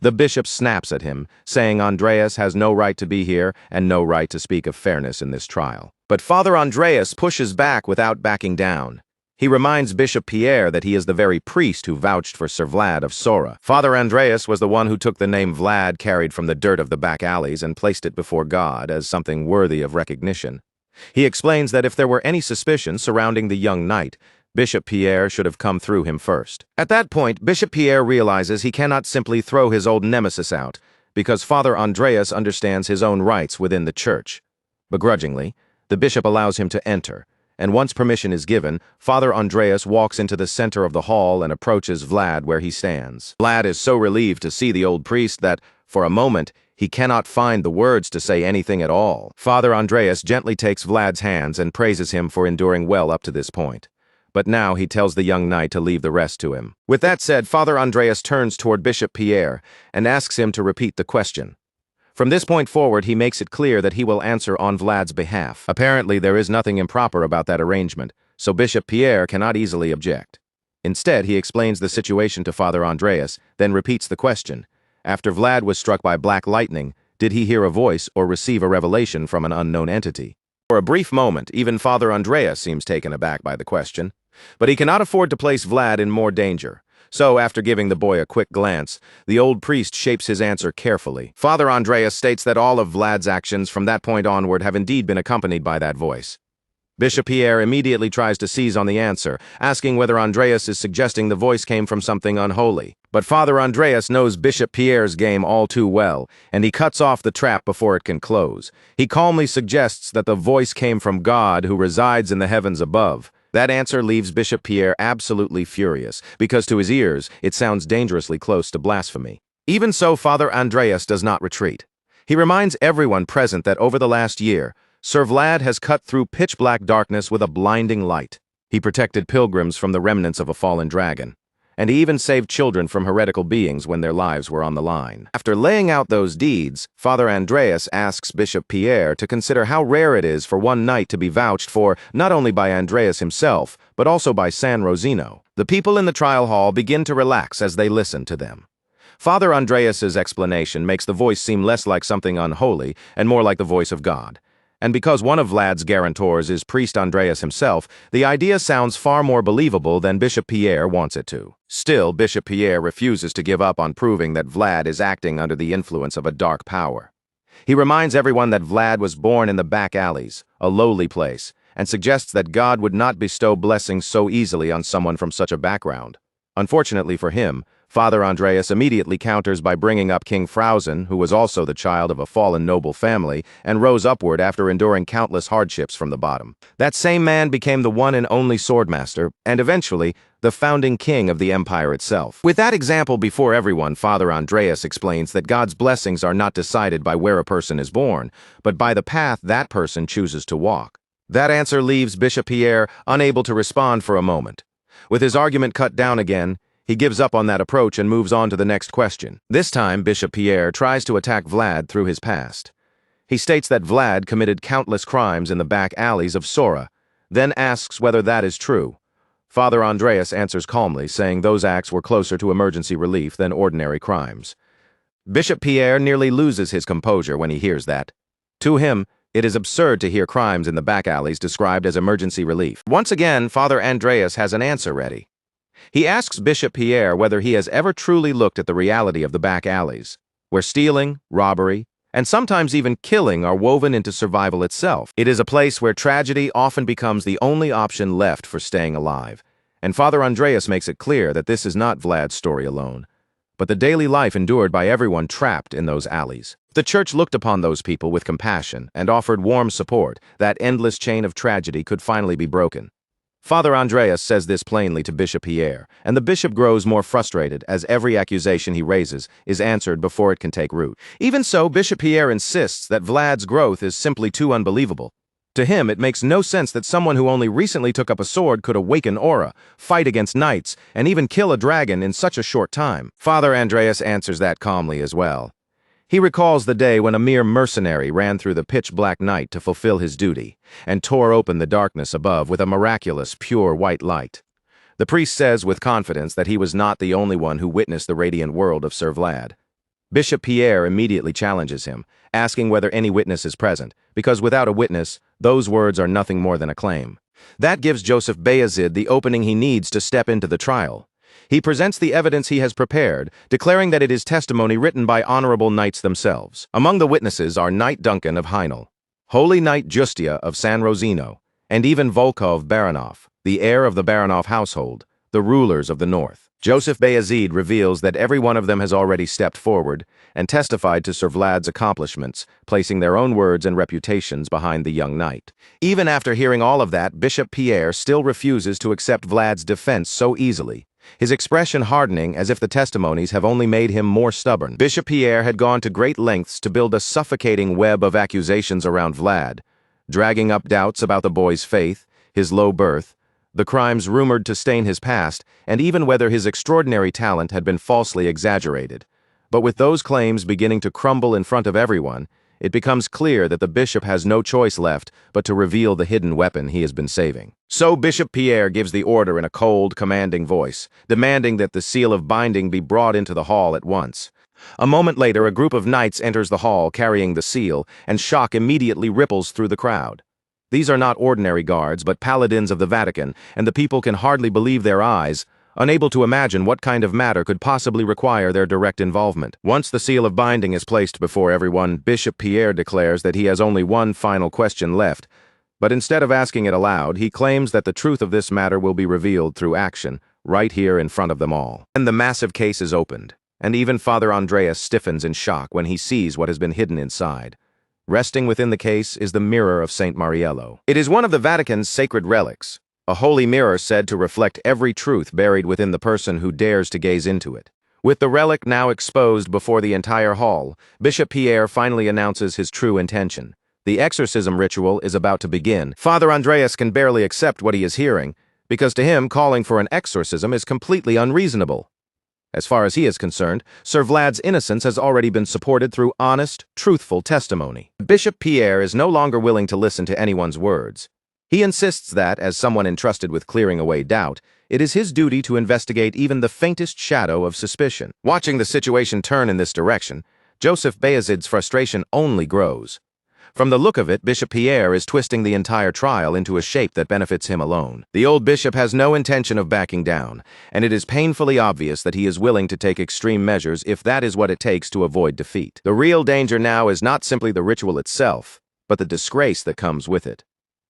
The bishop snaps at him, saying Andreas has no right to be here and no right to speak of fairness in this trial. But Father Andreas pushes back without backing down. He reminds Bishop Pierre that he is the very priest who vouched for Sir Vlad of Sora. Father Andreas was the one who took the name Vlad carried from the dirt of the back alleys and placed it before God as something worthy of recognition. He explains that if there were any suspicion surrounding the young knight, Bishop Pierre should have come through him first. At that point, Bishop Pierre realizes he cannot simply throw his old nemesis out, because Father Andreas understands his own rights within the church. Begrudgingly, the bishop allows him to enter, and once permission is given, Father Andreas walks into the center of the hall and approaches Vlad where he stands. Vlad is so relieved to see the old priest that, for a moment, he cannot find the words to say anything at all. Father Andreas gently takes Vlad's hands and praises him for enduring well up to this point. But now he tells the young knight to leave the rest to him. With that said, Father Andreas turns toward Bishop Pierre and asks him to repeat the question. From this point forward, he makes it clear that he will answer on Vlad's behalf. Apparently, there is nothing improper about that arrangement, so Bishop Pierre cannot easily object. Instead, he explains the situation to Father Andreas, then repeats the question. After Vlad was struck by black lightning, did he hear a voice or receive a revelation from an unknown entity? For a brief moment, even Father Andreas seems taken aback by the question. But he cannot afford to place Vlad in more danger. So, after giving the boy a quick glance, the old priest shapes his answer carefully. Father Andreas states that all of Vlad's actions from that point onward have indeed been accompanied by that voice. Bishop Pierre immediately tries to seize on the answer, asking whether Andreas is suggesting the voice came from something unholy. But Father Andreas knows Bishop Pierre's game all too well, and he cuts off the trap before it can close. He calmly suggests that the voice came from God who resides in the heavens above. That answer leaves Bishop Pierre absolutely furious, because to his ears, it sounds dangerously close to blasphemy. Even so, Father Andreas does not retreat. He reminds everyone present that over the last year, Sir Vlad has cut through pitch-black darkness with a blinding light. He protected pilgrims from the remnants of a fallen dragon, and he even saved children from heretical beings when their lives were on the line. After laying out those deeds, Father Andreas asks Bishop Pierre to consider how rare it is for one knight to be vouched for not only by Andreas himself, but also by San Rosino. The people in the trial hall begin to relax as they listen to them. Father Andreas's explanation makes the voice seem less like something unholy and more like the voice of God. And because one of Vlad's guarantors is Priest Andreas himself, the idea sounds far more believable than Bishop Pierre wants it to. Still, Bishop Pierre refuses to give up on proving that Vlad is acting under the influence of a dark power. He reminds everyone that Vlad was born in the back alleys, a lowly place, and suggests that God would not bestow blessings so easily on someone from such a background. Unfortunately for him, Father Andreas immediately counters by bringing up King Frausen, who was also the child of a fallen noble family, and rose upward after enduring countless hardships from the bottom. That same man became the one and only Swordmaster, and eventually, the founding king of the empire itself. With that example before everyone, Father Andreas explains that God's blessings are not decided by where a person is born, but by the path that person chooses to walk. That answer leaves Bishop Pierre unable to respond for a moment. With his argument cut down again, he gives up on that approach and moves on to the next question. This time, Bishop Pierre tries to attack Vlad through his past. He states that Vlad committed countless crimes in the back alleys of Sora, then asks whether that is true. Father Andreas answers calmly, saying those acts were closer to emergency relief than ordinary crimes. Bishop Pierre nearly loses his composure when he hears that. To him, it is absurd to hear crimes in the back alleys described as emergency relief. Once again, Father Andreas has an answer ready. He asks Bishop Pierre whether he has ever truly looked at the reality of the back alleys, where stealing, robbery, and sometimes even killing are woven into survival itself. It is a place where tragedy often becomes the only option left for staying alive. And Father Andreas makes it clear that this is not Vlad's story alone, but the daily life endured by everyone trapped in those alleys. The church looked upon those people with compassion and offered warm support. That endless chain of tragedy could finally be broken. Father Andreas says this plainly to Bishop Pierre, and the bishop grows more frustrated as every accusation he raises is answered before it can take root. Even so, Bishop Pierre insists that Vlad's growth is simply too unbelievable. To him, it makes no sense that someone who only recently took up a sword could awaken aura, fight against knights, and even kill a dragon in such a short time. Father Andreas answers that calmly as well. He recalls the day when a mere mercenary ran through the pitch-black night to fulfill his duty, and tore open the darkness above with a miraculous, pure white light. The priest says with confidence that he was not the only one who witnessed the radiant world of Sir Vlad. Bishop Pierre immediately challenges him, asking whether any witness is present, because without a witness, those words are nothing more than a claim. That gives Joseph Bayezid the opening he needs to step into the trial. He presents the evidence he has prepared, declaring that it is testimony written by honorable knights themselves. Among the witnesses are Knight Duncan of Heinel, Holy Knight Justia of San Rosino, and even Volkov Baranov, the heir of the Baranov household, the rulers of the north. Joseph Bayezid reveals that every one of them has already stepped forward and testified to Sir Vlad's accomplishments, placing their own words and reputations behind the young knight. Even after hearing all of that, Bishop Pierre still refuses to accept Vlad's defense so easily, his expression hardening as if the testimonies have only made him more stubborn. Bishop Pierre had gone to great lengths to build a suffocating web of accusations around Vlad, dragging up doubts about the boy's faith, his low birth, the crimes rumored to stain his past, and even whether his extraordinary talent had been falsely exaggerated. But with those claims beginning to crumble in front of everyone, it becomes clear that the bishop has no choice left but to reveal the hidden weapon he has been saving. So Bishop Pierre gives the order in a cold, commanding voice, demanding that the seal of binding be brought into the hall at once. A moment later, a group of knights enters the hall carrying the seal, and shock immediately ripples through the crowd. These are not ordinary guards, but paladins of the Vatican, and the people can hardly believe their eyes, unable to imagine what kind of matter could possibly require their direct involvement. Once the seal of binding is placed before everyone, Bishop Pierre declares that he has only one final question left, but instead of asking it aloud, he claims that the truth of this matter will be revealed through action, right here in front of them all. And the massive case is opened, and even Father Andreas stiffens in shock when he sees what has been hidden inside. Resting within the case is the mirror of Saint Mariello. It is one of the Vatican's sacred relics, a holy mirror said to reflect every truth buried within the person who dares to gaze into it. With the relic now exposed before the entire hall, Bishop Pierre finally announces his true intention. The exorcism ritual is about to begin. Father Andreas can barely accept what he is hearing, because to him, calling for an exorcism is completely unreasonable. As far as he is concerned, Sir Vlad's innocence has already been supported through honest, truthful testimony. Bishop Pierre is no longer willing to listen to anyone's words. He insists that, as someone entrusted with clearing away doubt, it is his duty to investigate even the faintest shadow of suspicion. Watching the situation turn in this direction, Joseph Bayezid's frustration only grows. From the look of it, Bishop Pierre is twisting the entire trial into a shape that benefits him alone. The old bishop has no intention of backing down, and it is painfully obvious that he is willing to take extreme measures if that is what it takes to avoid defeat. The real danger now is not simply the ritual itself, but the disgrace that comes with it.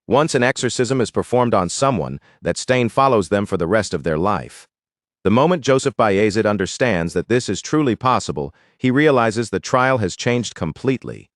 Once an exorcism is performed on someone, that stain follows them for the rest of their life. The moment Joseph Bayezid understands that this is truly possible, he realizes the trial has changed completely.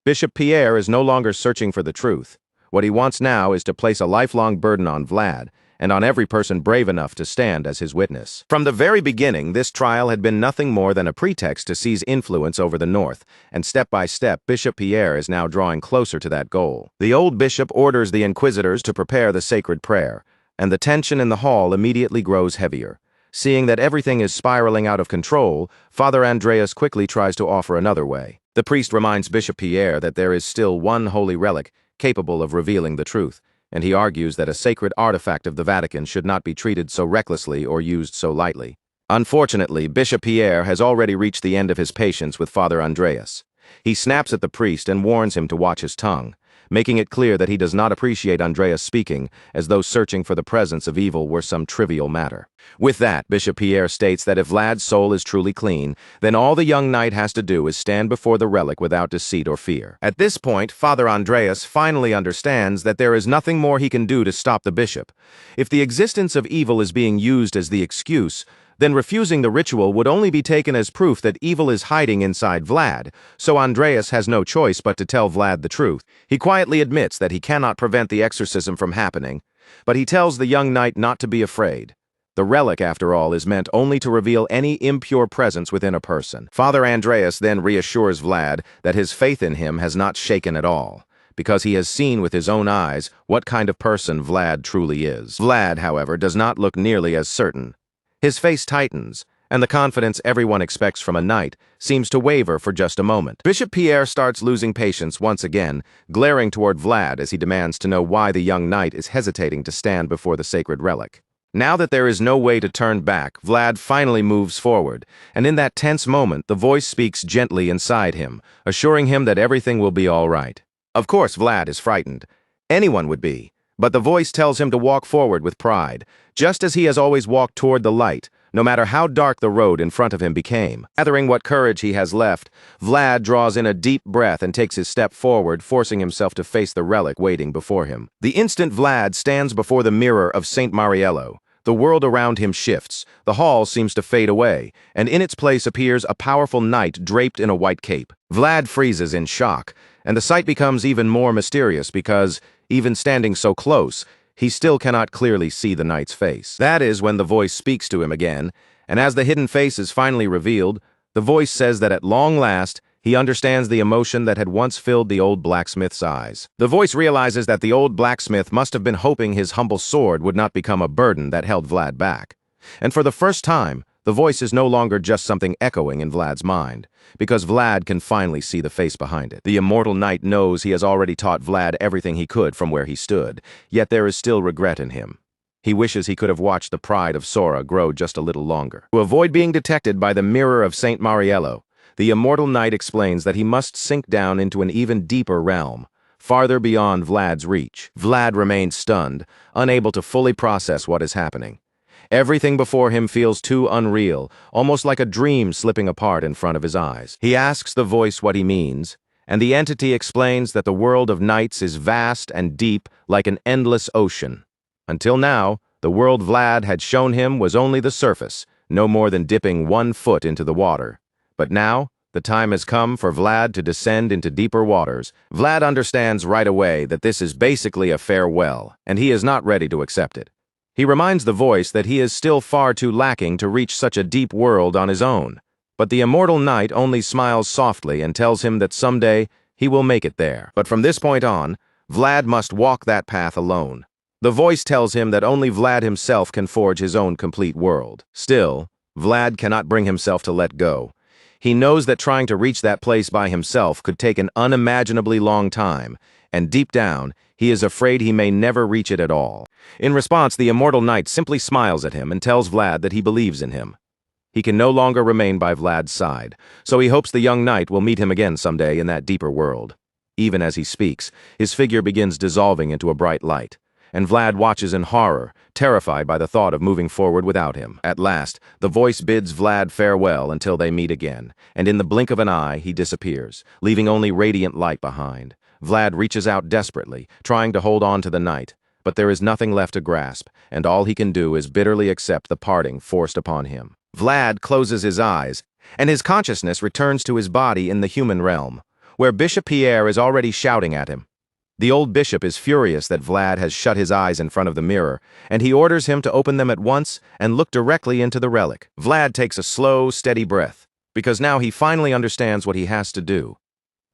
Bishop Pierre is no longer searching for the truth. What he wants now is to place a lifelong burden on Vlad, and on every person brave enough to stand as his witness. From the very beginning, this trial had been nothing more than a pretext to seize influence over the North, and step by step, Bishop Pierre is now drawing closer to that goal. The old bishop orders the inquisitors to prepare the sacred prayer, and the tension in the hall immediately grows heavier. Seeing that everything is spiraling out of control, Father Andreas quickly tries to offer another way. The priest reminds Bishop Pierre that there is still one holy relic capable of revealing the truth, and he argues that a sacred artifact of the Vatican should not be treated so recklessly or used so lightly. Unfortunately, Bishop Pierre has already reached the end of his patience with Father Andreas. He snaps at the priest and warns him to watch his tongue, making it clear that he does not appreciate Andreas speaking, as though searching for the presence of evil were some trivial matter. With that, Bishop Pierre states that if Vlad's soul is truly clean, then all the young knight has to do is stand before the relic without deceit or fear. At this point, Father Andreas finally understands that there is nothing more he can do to stop the bishop. If the existence of evil is being used as the excuse, then refusing the ritual would only be taken as proof that evil is hiding inside Vlad, so Andreas has no choice but to tell Vlad the truth. He quietly admits that he cannot prevent the exorcism from happening, but he tells the young knight not to be afraid. The relic, after all, is meant only to reveal any impure presence within a person. Father Andreas then reassures Vlad that his faith in him has not shaken at all, because he has seen with his own eyes what kind of person Vlad truly is. Vlad, however, does not look nearly as certain. His face tightens, and the confidence everyone expects from a knight seems to waver for just a moment. Bishop Pierre starts losing patience once again, glaring toward Vlad as he demands to know why the young knight is hesitating to stand before the sacred relic. Now that there is no way to turn back, Vlad finally moves forward, and in that tense moment, the voice speaks gently inside him, assuring him that everything will be all right. Of course, Vlad is frightened. Anyone would be. But the voice tells him to walk forward with pride, just as he has always walked toward the light, no matter how dark the road in front of him became. Gathering what courage he has left, Vlad draws in a deep breath and takes his step forward, forcing himself to face the relic waiting before him. The instant Vlad stands before the mirror of Saint Mariello, the world around him shifts, the hall seems to fade away, and in its place appears a powerful knight draped in a white cape. Vlad freezes in shock, and the sight becomes even more mysterious because, even standing so close, he still cannot clearly see the knight's face. That is when the voice speaks to him again, and as the hidden face is finally revealed, the voice says that at long last, he understands the emotion that had once filled the old blacksmith's eyes. The voice realizes that the old blacksmith must have been hoping his humble sword would not become a burden that held Vlad back. And for the first time, The voice is no longer just something echoing in Vlad's mind, because Vlad can finally see the face behind it. The immortal knight knows he has already taught Vlad everything he could from where he stood, yet there is still regret in him. He wishes he could have watched the pride of Sora grow just a little longer. To avoid being detected by the mirror of Saint Mariello, the immortal knight explains that he must sink down into an even deeper realm, farther beyond Vlad's reach. Vlad remains stunned, unable to fully process what is happening. Everything before him feels too unreal, almost like a dream slipping apart in front of his eyes. He asks the voice what he means, and the entity explains that the world of knights is vast and deep like an endless ocean. Until now, the world Vlad had shown him was only the surface, no more than dipping 1 foot into the water. But now, the time has come for Vlad to descend into deeper waters. Vlad understands right away that this is basically a farewell, and he is not ready to accept it. He reminds the voice that he is still far too lacking to reach such a deep world on his own. But the immortal knight only smiles softly and tells him that someday he will make it there. But from this point on, Vlad must walk that path alone. The voice tells him that only Vlad himself can forge his own complete world. Still, Vlad cannot bring himself to let go. He knows that trying to reach that place by himself could take an unimaginably long time, and deep down, he is afraid he may never reach it at all. In response, the immortal knight simply smiles at him and tells Vlad that he believes in him. He can no longer remain by Vlad's side, so he hopes the young knight will meet him again someday in that deeper world. Even as he speaks, his figure begins dissolving into a bright light, and Vlad watches in horror, terrified by the thought of moving forward without him. At last, the voice bids Vlad farewell until they meet again, and in the blink of an eye, he disappears, leaving only radiant light behind. Vlad reaches out desperately, trying to hold on to the knight, but there is nothing left to grasp, and all he can do is bitterly accept the parting forced upon him. Vlad closes his eyes, and his consciousness returns to his body in the human realm, where Bishop Pierre is already shouting at him. The old bishop is furious that Vlad has shut his eyes in front of the mirror, and he orders him to open them at once and look directly into the relic. Vlad takes a slow, steady breath, because now he finally understands what he has to do.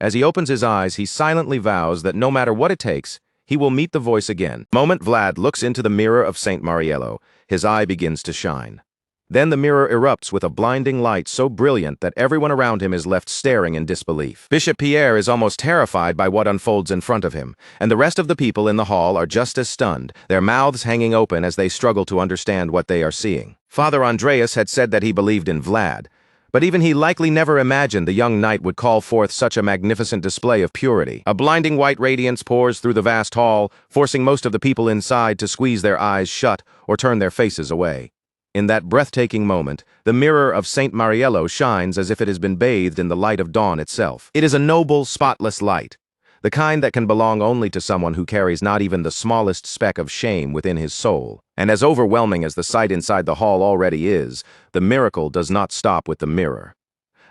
As he opens his eyes, he silently vows that no matter what it takes, he will meet the voice again. The moment Vlad looks into the mirror of Saint Mariello, his eye begins to shine. Then the mirror erupts with a blinding light so brilliant that everyone around him is left staring in disbelief. Bishop Pierre is almost terrified by what unfolds in front of him, and the rest of the people in the hall are just as stunned, their mouths hanging open as they struggle to understand what they are seeing. Father Andreas had said that he believed in Vlad, but even he likely never imagined the young knight would call forth such a magnificent display of purity. A blinding white radiance pours through the vast hall, forcing most of the people inside to squeeze their eyes shut or turn their faces away. In that breathtaking moment, the mirror of Saint Mariello shines as if it has been bathed in the light of dawn itself. It is a noble, spotless light, the kind that can belong only to someone who carries not even the smallest speck of shame within his soul. And as overwhelming as the sight inside the hall already is, the miracle does not stop with the mirror.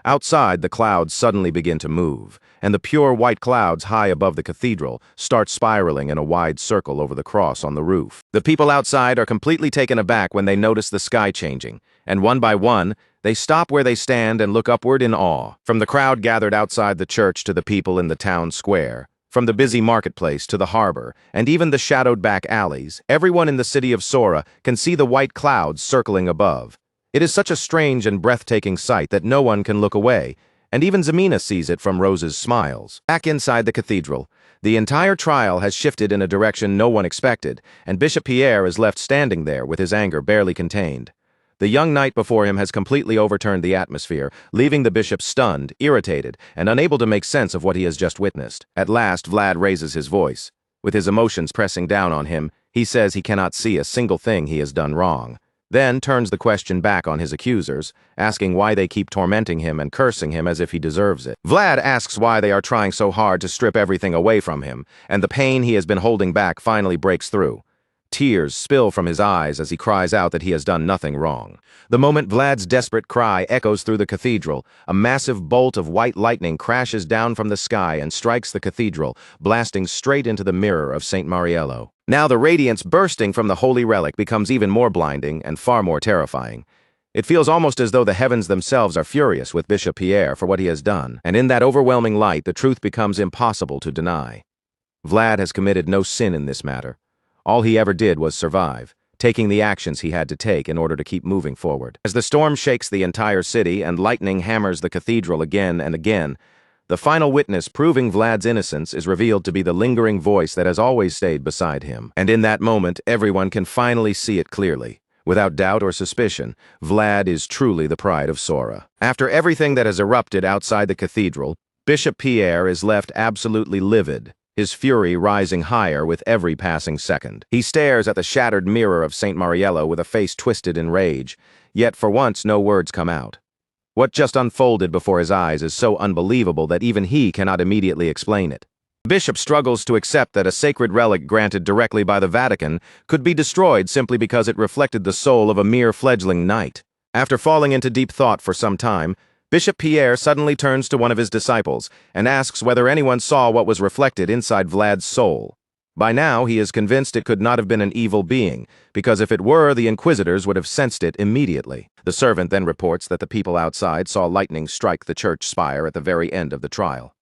Outside, the clouds suddenly begin to move, and the pure white clouds high above the cathedral start spiraling in a wide circle over the cross on the roof. The people outside are completely taken aback when they notice the sky changing, and one by one, they stop where they stand and look upward in awe. From the crowd gathered outside the church to the people in the town square, from the busy marketplace to the harbor, and even the shadowed back alleys, everyone in the city of Sora can see the white clouds circling above. It is such a strange and breathtaking sight that no one can look away, and even Zemina sees it from Rose's smiles. Back inside the cathedral, the entire trial has shifted in a direction no one expected, and Bishop Pierre is left standing there with his anger barely contained. The young knight before him has completely overturned the atmosphere, leaving the bishop stunned, irritated, and unable to make sense of what he has just witnessed. At last, Vlad raises his voice. With his emotions pressing down on him, he says he cannot see a single thing he has done wrong. Then turns the question back on his accusers, asking why they keep tormenting him and cursing him as if he deserves it. Vlad asks why they are trying so hard to strip everything away from him, and the pain he has been holding back finally breaks through. Tears spill from his eyes as he cries out that he has done nothing wrong. The moment Vlad's desperate cry echoes through the cathedral, a massive bolt of white lightning crashes down from the sky and strikes the cathedral, blasting straight into the mirror of Saint Mariello. Now the radiance bursting from the holy relic becomes even more blinding and far more terrifying. It feels almost as though the heavens themselves are furious with Bishop Pierre for what he has done, and in that overwhelming light the truth becomes impossible to deny. Vlad has committed no sin in this matter. All he ever did was survive, taking the actions he had to take in order to keep moving forward. As the storm shakes the entire city and lightning hammers the cathedral again and again, the final witness proving Vlad's innocence is revealed to be the lingering voice that has always stayed beside him. And in that moment, everyone can finally see it clearly. Without doubt or suspicion, Vlad is truly the pride of Sora. After everything that has erupted outside the cathedral, Bishop Pierre is left absolutely livid, his fury rising higher with every passing second. He stares at the shattered mirror of St. Mariello with a face twisted in rage, yet for once no words come out. What just unfolded before his eyes is so unbelievable that even he cannot immediately explain it. The bishop struggles to accept that a sacred relic granted directly by the Vatican could be destroyed simply because it reflected the soul of a mere fledgling knight. After falling into deep thought for some time, Bishop Pierre suddenly turns to one of his disciples and asks whether anyone saw what was reflected inside Vlad's soul. By now, he is convinced it could not have been an evil being, because if it were, the Inquisitors would have sensed it immediately. The servant then reports that the people outside saw lightning strike the church spire at the very end of the trial.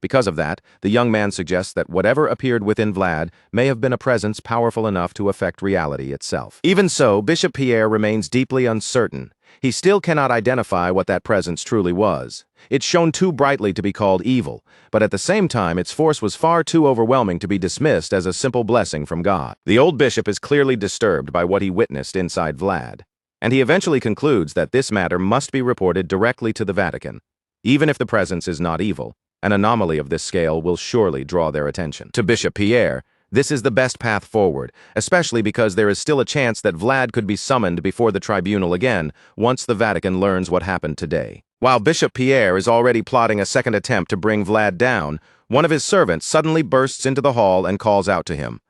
Because of that, the young man suggests that whatever appeared within Vlad may have been a presence powerful enough to affect reality itself. Even so, Bishop Pierre remains deeply uncertain. He still cannot identify what that presence truly was. It shone too brightly to be called evil, but at the same time its force was far too overwhelming to be dismissed as a simple blessing from God. The old bishop is clearly disturbed by what he witnessed inside Vlad, and he eventually concludes that this matter must be reported directly to the Vatican. Even if the presence is not evil, an anomaly of this scale will surely draw their attention. To Bishop Pierre, this is the best path forward, especially because there is still a chance that Vlad could be summoned before the tribunal again once the Vatican learns what happened today. While Bishop Pierre is already plotting a second attempt to bring Vlad down, one of his servants suddenly bursts into the hall and calls out to him.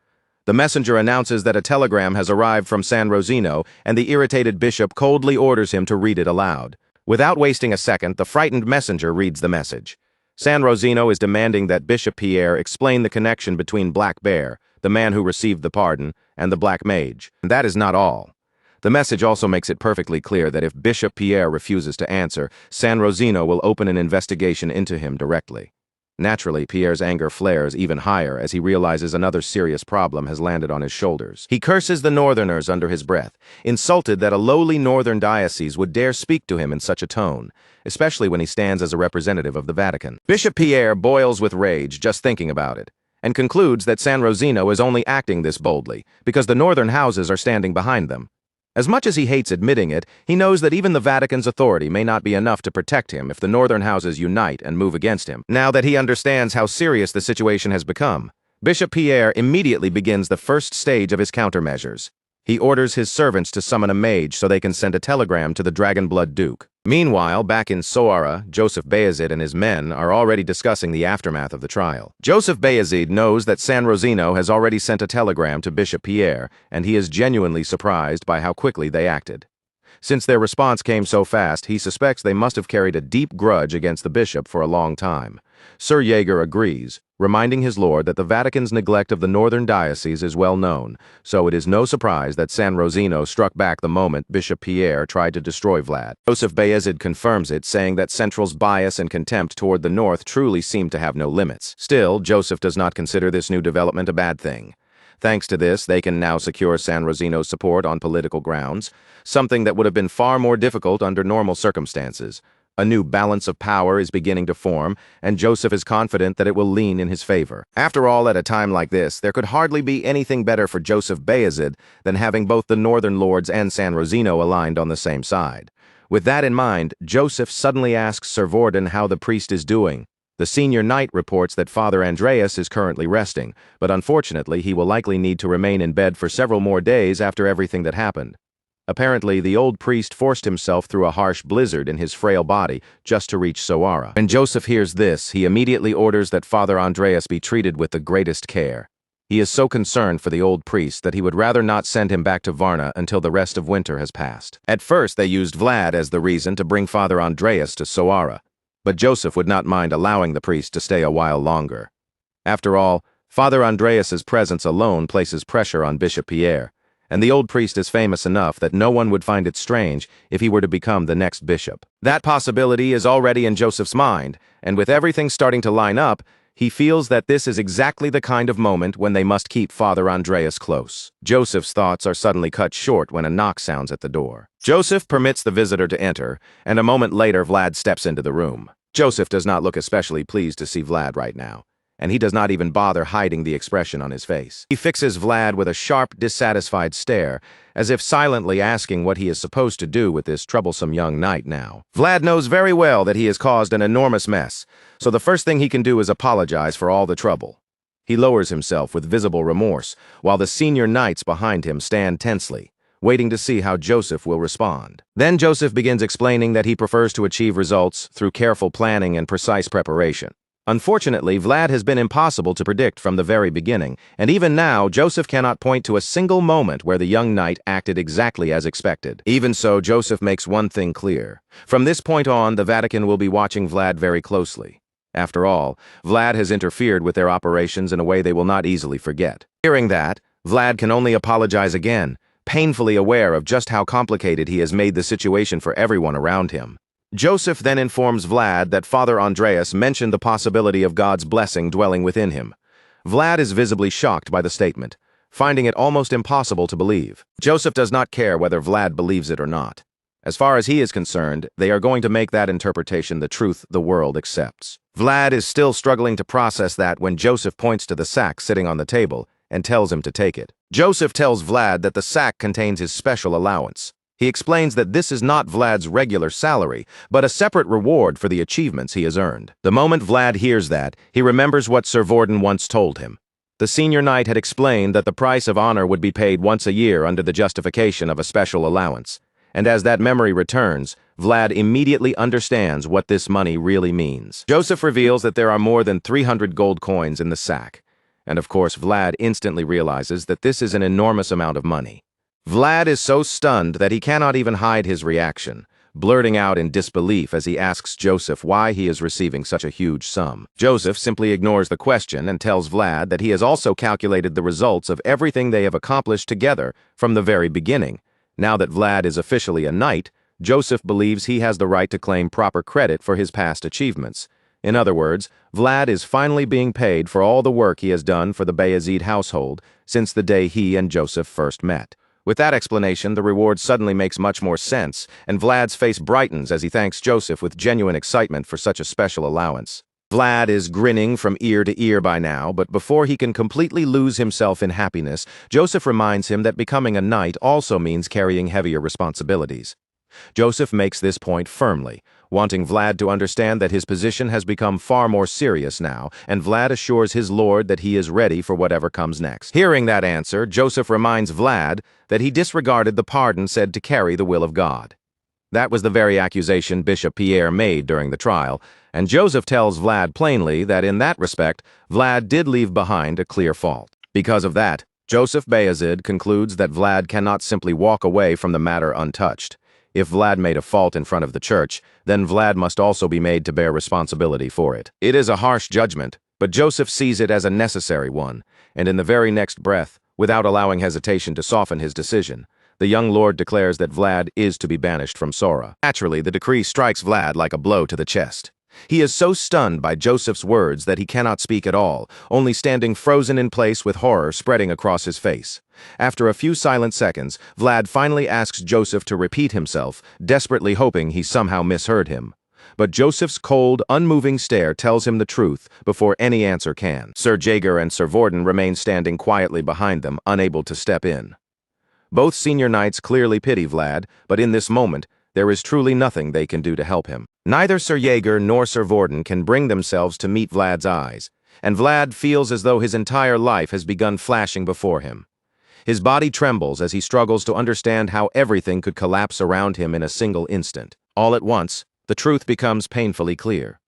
The messenger announces that a telegram has arrived from San Rosino, and the irritated bishop coldly orders him to read it aloud. Without wasting a second, the frightened messenger reads the message. San Rosino is demanding that Bishop Pierre explain the connection between Black Bear, the man who received the pardon, and the Black Mage. And that is not all. The message also makes it perfectly clear that if Bishop Pierre refuses to answer, San Rosino will open an investigation into him directly. Naturally, Pierre's anger flares even higher as he realizes another serious problem has landed on his shoulders. He curses the Northerners under his breath, insulted that a lowly northern diocese would dare speak to him in such a tone, especially when he stands as a representative of the Vatican. Bishop Pierre boils with rage just thinking about it, and concludes that San Rosino is only acting this boldly because the northern houses are standing behind them. As much as he hates admitting it, he knows that even the Vatican's authority may not be enough to protect him if the northern houses unite and move against him. Now that he understands how serious the situation has become, Bishop Pierre immediately begins the first stage of his countermeasures. He orders his servants to summon a mage so they can send a telegram to the Dragonblood Duke. Meanwhile, back in Soara, Joseph Bayezid and his men are already discussing the aftermath of the trial. Joseph Bayezid knows that San Rosino has already sent a telegram to Bishop Pierre, and he is genuinely surprised by how quickly they acted. Since their response came so fast, he suspects they must have carried a deep grudge against the bishop for a long time. Sir Jaeger agrees, reminding his lord that the Vatican's neglect of the northern diocese is well known, so it is no surprise that San Rosino struck back the moment Bishop Pierre tried to destroy Vlad. Joseph Bayezid confirms it, saying that Central's bias and contempt toward the north truly seem to have no limits. Still, Joseph does not consider this new development a bad thing. Thanks to this, they can now secure San Rosino's support on political grounds, something that would have been far more difficult under normal circumstances. A new balance of power is beginning to form, and Joseph is confident that it will lean in his favor. After all, at a time like this, there could hardly be anything better for Joseph Bayezid than having both the Northern Lords and San Rosino aligned on the same side. With that in mind, Joseph suddenly asks Sir Vorden how the priest is doing. The senior knight reports that Father Andreas is currently resting, but unfortunately he will likely need to remain in bed for several more days after everything that happened. Apparently, the old priest forced himself through a harsh blizzard in his frail body just to reach Soara. When Joseph hears this, he immediately orders that Father Andreas be treated with the greatest care. He is so concerned for the old priest that he would rather not send him back to Varna until the rest of winter has passed. At first, they used Vlad as the reason to bring Father Andreas to Soara, but Joseph would not mind allowing the priest to stay a while longer. After all, Father Andreas's presence alone places pressure on Bishop Pierre, and the old priest is famous enough that no one would find it strange if he were to become the next bishop. That possibility is already in Joseph's mind, and with everything starting to line up, He feels that this is exactly the kind of moment when they must keep Father Andreas close. Joseph's thoughts are suddenly cut short when a knock sounds at the door. Joseph permits the visitor to enter, and a moment later Vlad steps into the room. Joseph does not look especially pleased to see Vlad right now, and he does not even bother hiding the expression on his face. He fixes Vlad with a sharp, dissatisfied stare, as if silently asking what he is supposed to do with this troublesome young knight now. Vlad knows very well that he has caused an enormous mess, so the first thing he can do is apologize for all the trouble. He lowers himself with visible remorse, while the senior knights behind him stand tensely, waiting to see how Joseph will respond. Then Joseph begins explaining that he prefers to achieve results through careful planning and precise preparation. Unfortunately, Vlad has been impossible to predict from the very beginning, and even now, Joseph cannot point to a single moment where the young knight acted exactly as expected. Even so, Joseph makes one thing clear. From this point on, the Vatican will be watching Vlad very closely. After all, Vlad has interfered with their operations in a way they will not easily forget. Hearing that, Vlad can only apologize again, painfully aware of just how complicated he has made the situation for everyone around him. Joseph then informs Vlad that Father Andreas mentioned the possibility of God's blessing dwelling within him. Vlad is visibly shocked by the statement, finding it almost impossible to believe. Joseph does not care whether Vlad believes it or not. As far as he is concerned, they are going to make that interpretation the truth the world accepts. Vlad is still struggling to process that when Joseph points to the sack sitting on the table and tells him to take it. Joseph tells Vlad that the sack contains his special allowance. He explains that this is not Vlad's regular salary, but a separate reward for the achievements he has earned. The moment Vlad hears that, he remembers what Sir Vorden once told him. The senior knight had explained that the price of honor would be paid once a year under the justification of a special allowance. And as that memory returns, Vlad immediately understands what this money really means. Joseph reveals that there are more than 300 gold coins in the sack. And of course, Vlad instantly realizes that this is an enormous amount of money. Vlad is so stunned that he cannot even hide his reaction, blurting out in disbelief as he asks Joseph why he is receiving such a huge sum. Joseph simply ignores the question and tells Vlad that he has also calculated the results of everything they have accomplished together from the very beginning. Now that Vlad is officially a knight, Joseph believes he has the right to claim proper credit for his past achievements. In other words, Vlad is finally being paid for all the work he has done for the Bayezid household since the day he and Joseph first met. With that explanation, the reward suddenly makes much more sense, and Vlad's face brightens as he thanks Joseph with genuine excitement for such a special allowance. Vlad is grinning from ear to ear by now, but before he can completely lose himself in happiness, Joseph reminds him that becoming a knight also means carrying heavier responsibilities. Joseph makes this point firmly, wanting Vlad to understand that his position has become far more serious now, and Vlad assures his lord that he is ready for whatever comes next. Hearing that answer, Joseph reminds Vlad that he disregarded the pardon said to carry the will of God. That was the very accusation Bishop Pierre made during the trial, and Joseph tells Vlad plainly that in that respect, Vlad did leave behind a clear fault. Because of that, Joseph Bayezid concludes that Vlad cannot simply walk away from the matter untouched. If Vlad made a fault in front of the church, then Vlad must also be made to bear responsibility for it. It is a harsh judgment, but Joseph sees it as a necessary one, and in the very next breath, without allowing hesitation to soften his decision, the young lord declares that Vlad is to be banished from Sora. Naturally, the decree strikes Vlad like a blow to the chest. He is so stunned by Joseph's words that he cannot speak at all, only standing frozen in place with horror spreading across his face. After a few silent seconds, Vlad finally asks Joseph to repeat himself, desperately hoping he somehow misheard him. But Joseph's cold, unmoving stare tells him the truth before any answer can. Sir Jaeger and Sir Vorden remain standing quietly behind them, unable to step in. Both senior knights clearly pity Vlad, but in this moment, there is truly nothing they can do to help him. Neither Sir Jaeger nor Sir Vorden can bring themselves to meet Vlad's eyes, and Vlad feels as though his entire life has begun flashing before him. His body trembles as he struggles to understand how everything could collapse around him in a single instant. All at once, the truth becomes painfully clear.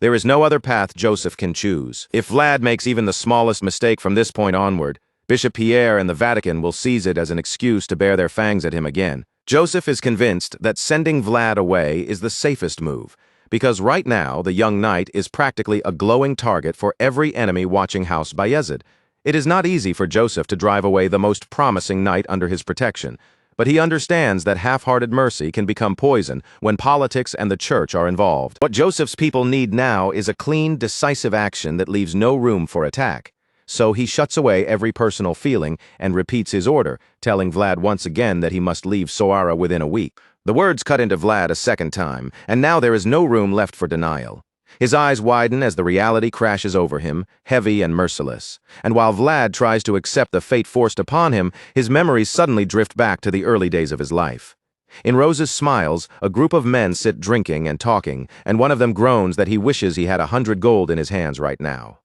There is no other path Joseph can choose. If Vlad makes even the smallest mistake from this point onward, Bishop Pierre and the Vatican will seize it as an excuse to bear their fangs at him again. Joseph is convinced that sending Vlad away is the safest move, because right now the young knight is practically a glowing target for every enemy watching House Bayezid. It is not easy for Joseph to drive away the most promising knight under his protection, but he understands that half-hearted mercy can become poison when politics and the church are involved. What Joseph's people need now is a clean, decisive action that leaves no room for attack. So he shuts away every personal feeling and repeats his order, telling Vlad once again that he must leave Soara within a week. The words cut into Vlad a second time, and now there is no room left for denial. His eyes widen as the reality crashes over him, heavy and merciless. And while Vlad tries to accept the fate forced upon him, his memories suddenly drift back to the early days of his life. In Rose's smiles, a group of men sit drinking and talking, and one of them groans that he wishes he had 100 gold in his hands right now.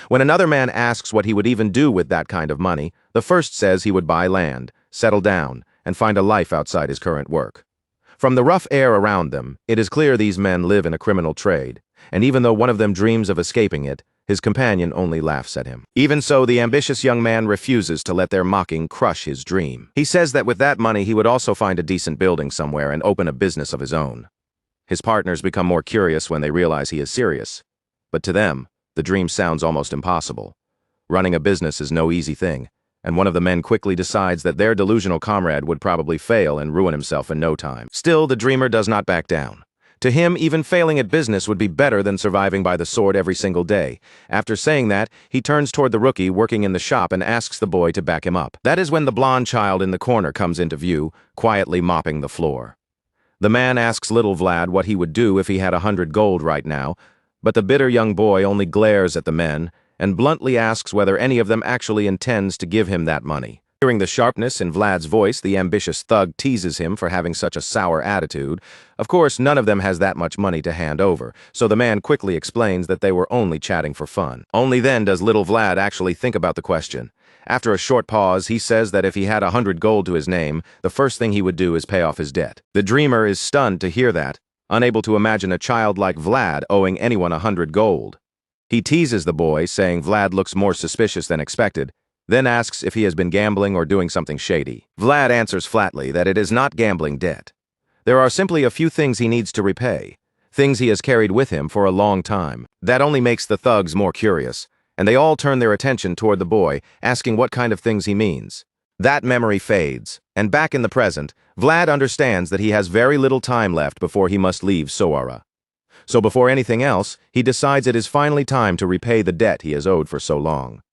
When another man asks what he would even do with that kind of money, the first says he would buy land, settle down, and find a life outside his current work. From the rough air around them, it is clear these men live in a criminal trade, and even though one of them dreams of escaping it, his companion only laughs at him. Even so, the ambitious young man refuses to let their mocking crush his dream. He says that with that money he would also find a decent building somewhere and open a business of his own. His partners become more curious when they realize he is serious, but to them, the dream sounds almost impossible. Running a business is no easy thing, and one of the men quickly decides that their delusional comrade would probably fail and ruin himself in no time. Still, the dreamer does not back down. To him, even failing at business would be better than surviving by the sword every single day. After saying that, he turns toward the rookie working in the shop and asks the boy to back him up. That is when the blonde child in the corner comes into view, quietly mopping the floor. The man asks little Vlad what he would do if he had 100 gold right now, but the bitter young boy only glares at the men and bluntly asks whether any of them actually intends to give him that money. Hearing the sharpness in Vlad's voice, the ambitious thug teases him for having such a sour attitude. Of course, none of them has that much money to hand over, so the man quickly explains that they were only chatting for fun. Only then does little Vlad actually think about the question. After a short pause, he says that if he had 100 gold to his name, the first thing he would do is pay off his debt. The dreamer is stunned to hear that, unable to imagine a child like Vlad owing anyone 100 gold. He teases the boy, saying Vlad looks more suspicious than expected, then asks if he has been gambling or doing something shady. Vlad answers flatly that it is not gambling debt. There are simply a few things he needs to repay, things he has carried with him for a long time. That only makes the thugs more curious, and they all turn their attention toward the boy, asking what kind of things he means. That memory fades, and back in the present, Vlad understands that he has very little time left before he must leave Soara. So before anything else, he decides it is finally time to repay the debt he has owed for so long.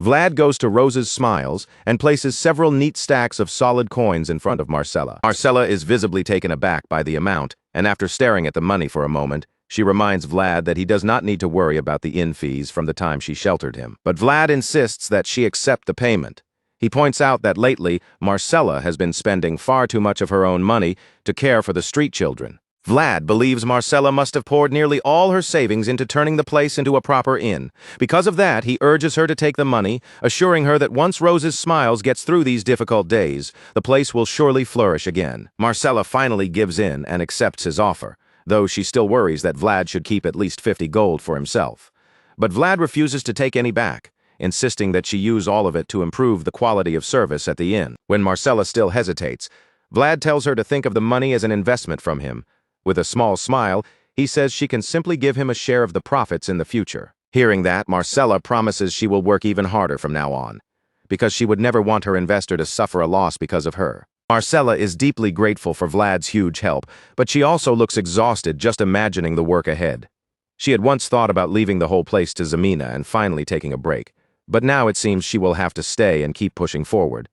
Vlad goes to Rose's smiles and places several neat stacks of solid coins in front of Marcella. Marcella is visibly taken aback by the amount, and after staring at the money for a moment, she reminds Vlad that he does not need to worry about the inn fees from the time she sheltered him. But Vlad insists that she accept the payment. He points out that lately, Marcella has been spending far too much of her own money to care for the street children. Vlad believes Marcella must have poured nearly all her savings into turning the place into a proper inn. Because of that, he urges her to take the money, assuring her that once Rose's smiles gets through these difficult days, the place will surely flourish again. Marcella finally gives in and accepts his offer, though she still worries that Vlad should keep at least 50 gold for himself. But Vlad refuses to take any back, insisting that she use all of it to improve the quality of service at the inn. When Marcella still hesitates, Vlad tells her to think of the money as an investment from him. With a small smile, he says she can simply give him a share of the profits in the future. Hearing that, Marcella promises she will work even harder from now on, because she would never want her investor to suffer a loss because of her. Marcella is deeply grateful for Vlad's huge help, but she also looks exhausted just imagining the work ahead. She had once thought about leaving the whole place to Zamina and finally taking a break, but now it seems she will have to stay and keep pushing forward.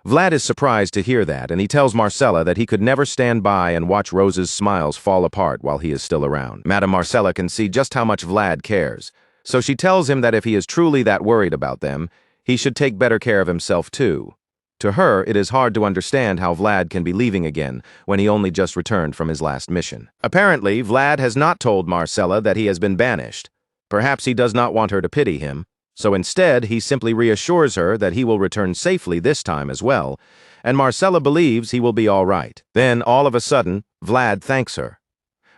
Vlad is surprised to hear that, and he tells Marcella that he could never stand by and watch Rose's smiles fall apart while he is still around. Madame Marcella can see just how much Vlad cares, so she tells him that if he is truly that worried about them, he should take better care of himself too. To her, it is hard to understand how Vlad can be leaving again when he only just returned from his last mission. Apparently, Vlad has not told Marcella that he has been banished. Perhaps he does not want her to pity him. So instead, he simply reassures her that he will return safely this time as well, and Marcella believes he will be all right. Then, all of a sudden, Vlad thanks her.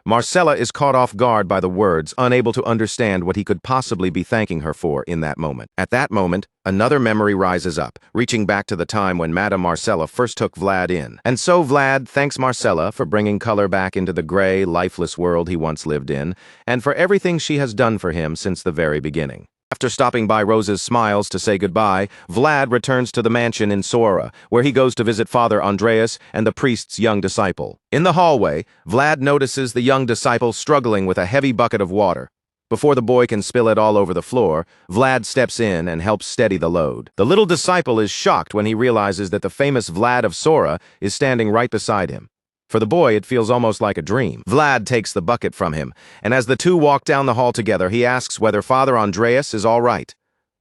Marcella is caught off guard by the words, unable to understand what he could possibly be thanking her for in that moment. At that moment, another memory rises up, reaching back to the time when Madame Marcella first took Vlad in. And so Vlad thanks Marcella for bringing color back into the gray, lifeless world he once lived in, and for everything she has done for him since the very beginning. After stopping by Rose's Smiles to say goodbye, Vlad returns to the mansion in Sora, where he goes to visit Father Andreas and the priest's young disciple. In the hallway, Vlad notices the young disciple struggling with a heavy bucket of water. Before the boy can spill it all over the floor, Vlad steps in and helps steady the load. The little disciple is shocked when he realizes that the famous Vlad of Sora is standing right beside him. For the boy, it feels almost like a dream. Vlad takes the bucket from him, and as the two walk down the hall together, he asks whether Father Andreas is all right.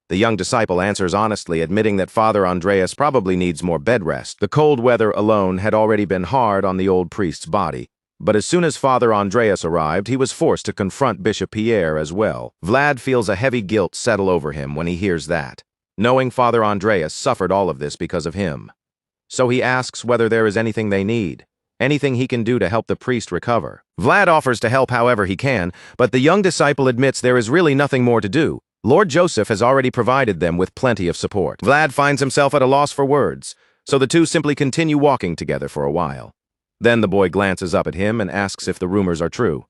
The young disciple answers honestly, admitting that Father Andreas probably needs more bed rest. The cold weather alone had already been hard on the old priest's body. But as soon as Father Andreas arrived, he was forced to confront Bishop Pierre as well. Vlad feels a heavy guilt settle over him when he hears that, knowing Father Andreas suffered all of this because of him. So he asks whether there is anything they need. Anything he can do to help the priest recover. Vlad offers to help however he can, but the young disciple admits there is really nothing more to do. Lord Joseph has already provided them with plenty of support. Vlad finds himself at a loss for words, so the two simply continue walking together for a while. Then the boy glances up at him and asks if the rumors are true.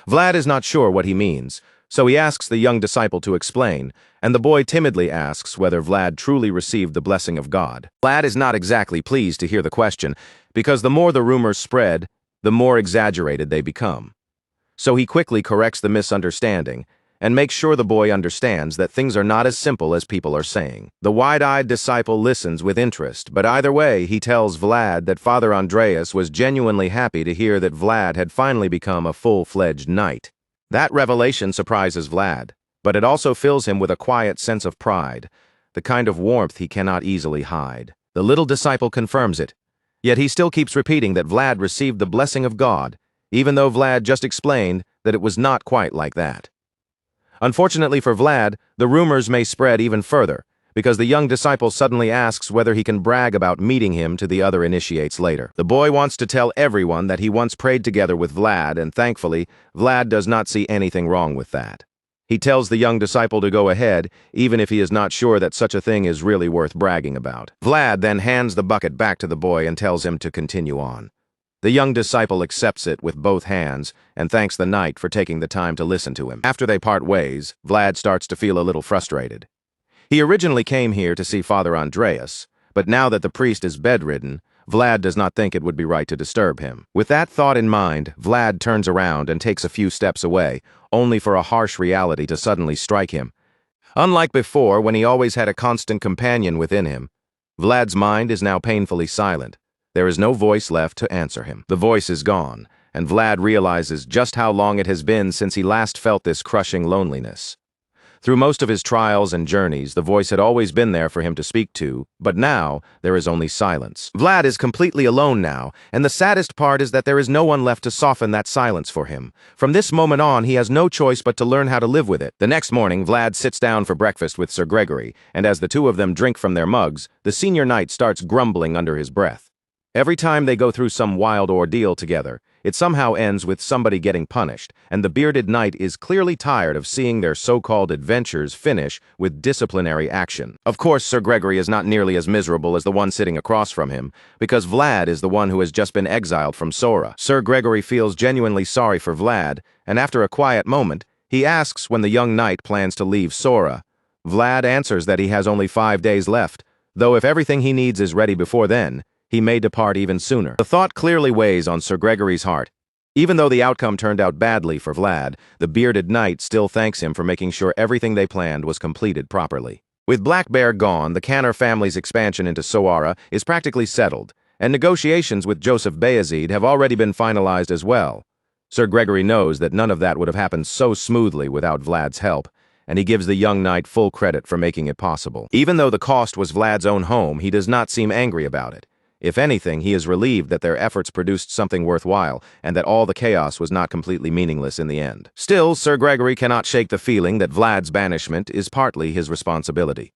Vlad is not sure what he means, so he asks the young disciple to explain, and the boy timidly asks whether Vlad truly received the blessing of God. Vlad is not exactly pleased to hear the question, because the more the rumors spread, the more exaggerated they become. So he quickly corrects the misunderstanding and makes sure the boy understands that things are not as simple as people are saying. The wide-eyed disciple listens with interest, but either way, he tells Vlad that Father Andreas was genuinely happy to hear that Vlad had finally become a full-fledged knight. That revelation surprises Vlad, but it also fills him with a quiet sense of pride, the kind of warmth he cannot easily hide. The little disciple confirms it, yet he still keeps repeating that Vlad received the blessing of God, even though Vlad just explained that it was not quite like that. Unfortunately for Vlad, the rumors may spread even further, because the young disciple suddenly asks whether he can brag about meeting him to the other initiates later. The boy wants to tell everyone that he once prayed together with Vlad, and thankfully, Vlad does not see anything wrong with that. He tells the young disciple to go ahead, even if he is not sure that such a thing is really worth bragging about. Vlad then hands the bucket back to the boy and tells him to continue on. The young disciple accepts it with both hands and thanks the knight for taking the time to listen to him. After they part ways, Vlad starts to feel a little frustrated. He originally came here to see Father Andreas, but now that the priest is bedridden, Vlad does not think it would be right to disturb him. With that thought in mind, Vlad turns around and takes a few steps away, only for a harsh reality to suddenly strike him. Unlike before, when he always had a constant companion within him, Vlad's mind is now painfully silent. There is no voice left to answer him. The voice is gone, and Vlad realizes just how long it has been since he last felt this crushing loneliness. Through most of his trials and journeys, the voice had always been there for him to speak to, but now there is only silence. Vlad is completely alone now, and the saddest part is that there is no one left to soften that silence for him. From this moment on, he has no choice but to learn how to live with it. The next morning, Vlad sits down for breakfast with Sir Gregory, and as the two of them drink from their mugs, the senior knight starts grumbling under his breath. Every time they go through some wild ordeal together, it somehow ends with somebody getting punished, and the bearded knight is clearly tired of seeing their so-called adventures finish with disciplinary action. Of course, Sir Gregory is not nearly as miserable as the one sitting across from him, because Vlad is the one who has just been exiled from Sora. Sir Gregory feels genuinely sorry for Vlad, and after a quiet moment, he asks when the young knight plans to leave Sora. Vlad answers that he has only 5 days left, though if everything he needs is ready before then, he may depart even sooner. The thought clearly weighs on Sir Gregory's heart. Even though the outcome turned out badly for Vlad, the bearded knight still thanks him for making sure everything they planned was completed properly. With Black Bear gone, the Canner family's expansion into Sora is practically settled, and negotiations with Joseph Bayezid have already been finalized as well. Sir Gregory knows that none of that would have happened so smoothly without Vlad's help, and he gives the young knight full credit for making it possible. Even though the cost was Vlad's own home, he does not seem angry about it. If anything, he is relieved that their efforts produced something worthwhile, and that all the chaos was not completely meaningless in the end. Still, Sir Gregory cannot shake the feeling that Vlad's banishment is partly his responsibility.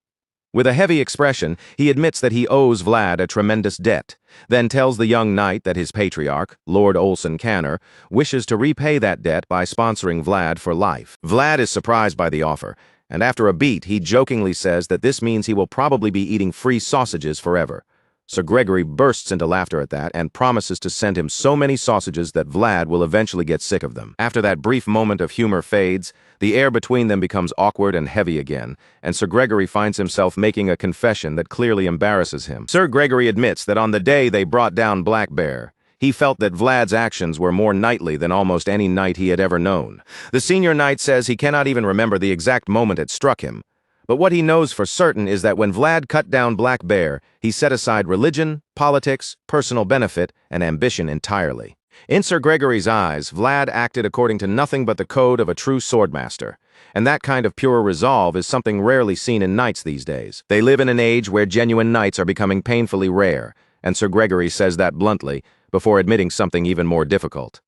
With a heavy expression, he admits that he owes Vlad a tremendous debt, then tells the young knight that his patriarch, Lord Olson Canner, wishes to repay that debt by sponsoring Vlad for life. Vlad is surprised by the offer, and after a beat, he jokingly says that this means he will probably be eating free sausages forever. Sir Gregory bursts into laughter at that and promises to send him so many sausages that Vlad will eventually get sick of them. After that brief moment of humor fades, the air between them becomes awkward and heavy again, and Sir Gregory finds himself making a confession that clearly embarrasses him. Sir Gregory admits that on the day they brought down Black Bear, he felt that Vlad's actions were more knightly than almost any knight he had ever known. The senior knight says he cannot even remember the exact moment it struck him, but what he knows for certain is that when Vlad cut down Black Bear, he set aside religion, politics, personal benefit, and ambition entirely. In Sir Gregory's eyes, Vlad acted according to nothing but the code of a true swordmaster, and that kind of pure resolve is something rarely seen in knights these days. They live in an age where genuine knights are becoming painfully rare, and Sir Gregory says that bluntly, before admitting something even more difficult.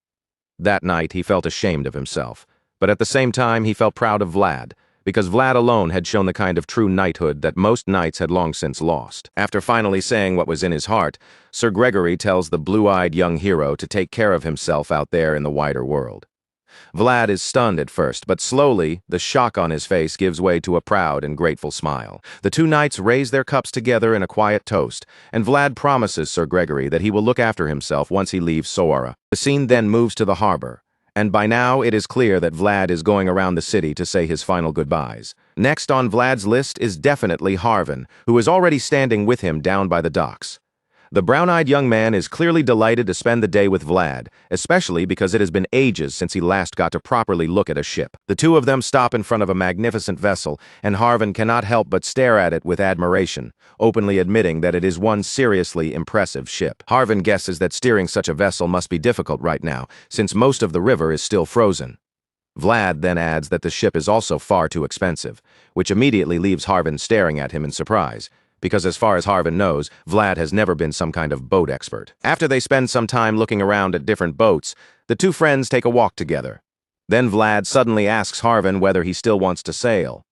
That night, he felt ashamed of himself, but at the same time, he felt proud of Vlad, because Vlad alone had shown the kind of true knighthood that most knights had long since lost. After finally saying what was in his heart, Sir Gregory tells the blue-eyed young hero to take care of himself out there in the wider world. Vlad is stunned at first, but slowly, the shock on his face gives way to a proud and grateful smile. The two knights raise their cups together in a quiet toast, and Vlad promises Sir Gregory that he will look after himself once he leaves Sora. The scene then moves to the harbor, and by now it is clear that Vlad is going around the city to say his final goodbyes. Next on Vlad's list is definitely Harvin, who is already standing with him down by the docks. The brown-eyed young man is clearly delighted to spend the day with Vlad, especially because it has been ages since he last got to properly look at a ship. The two of them stop in front of a magnificent vessel, and Harvin cannot help but stare at it with admiration, openly admitting that it is one seriously impressive ship. Harvin guesses that steering such a vessel must be difficult right now, since most of the river is still frozen. Vlad then adds that the ship is also far too expensive, which immediately leaves Harvin staring at him in surprise, because as far as Harvin knows, Vlad has never been some kind of boat expert. After they spend some time looking around at different boats, the two friends take a walk together. Then Vlad suddenly asks Harvin whether he still wants to sail.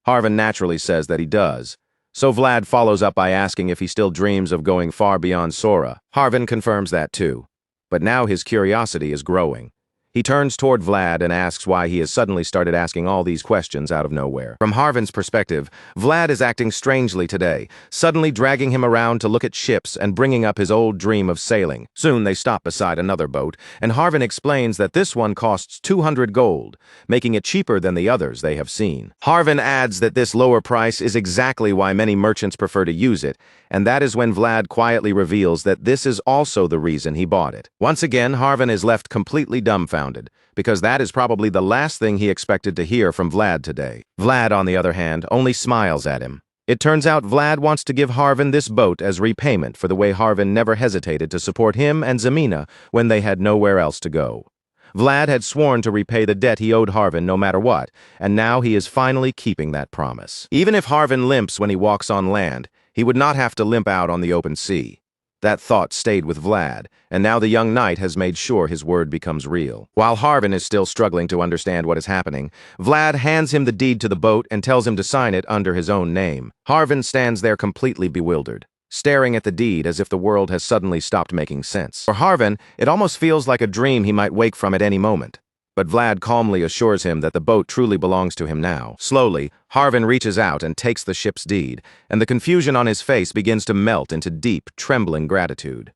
Harvin naturally says that he does, so Vlad follows up by asking if he still dreams of going far beyond Sora. Harvin confirms that too, but now his curiosity is growing. He turns toward Vlad and asks why he has suddenly started asking all these questions out of nowhere. From Harvin's perspective, Vlad is acting strangely today, suddenly dragging him around to look at ships and bringing up his old dream of sailing. Soon they stop beside another boat, and Harvin explains that this one costs 200 gold, making it cheaper than the others they have seen. Harvin adds that this lower price is exactly why many merchants prefer to use it, and that is when Vlad quietly reveals that this is also the reason he bought it. Once again, Harvin is left completely dumbfounded, because that is probably the last thing he expected to hear from Vlad today. Vlad, on the other hand, only smiles at him. It turns out Vlad wants to give Harvin this boat as repayment for the way Harvin never hesitated to support him and Zemina when they had nowhere else to go. Vlad had sworn to repay the debt he owed Harvin no matter what, and now he is finally keeping that promise. Even if Harvin limps when he walks on land, he would not have to limp out on the open sea. That thought stayed with Vlad, and now the young knight has made sure his word becomes real. While Harvin is still struggling to understand what is happening, Vlad hands him the deed to the boat and tells him to sign it under his own name. Harvin stands there completely bewildered, staring at the deed as if the world has suddenly stopped making sense. For Harvin, it almost feels like a dream he might wake from at any moment. But Vlad calmly assures him that the boat truly belongs to him now. Slowly, Harvin reaches out and takes the ship's deed, and the confusion on his face begins to melt into deep, trembling gratitude.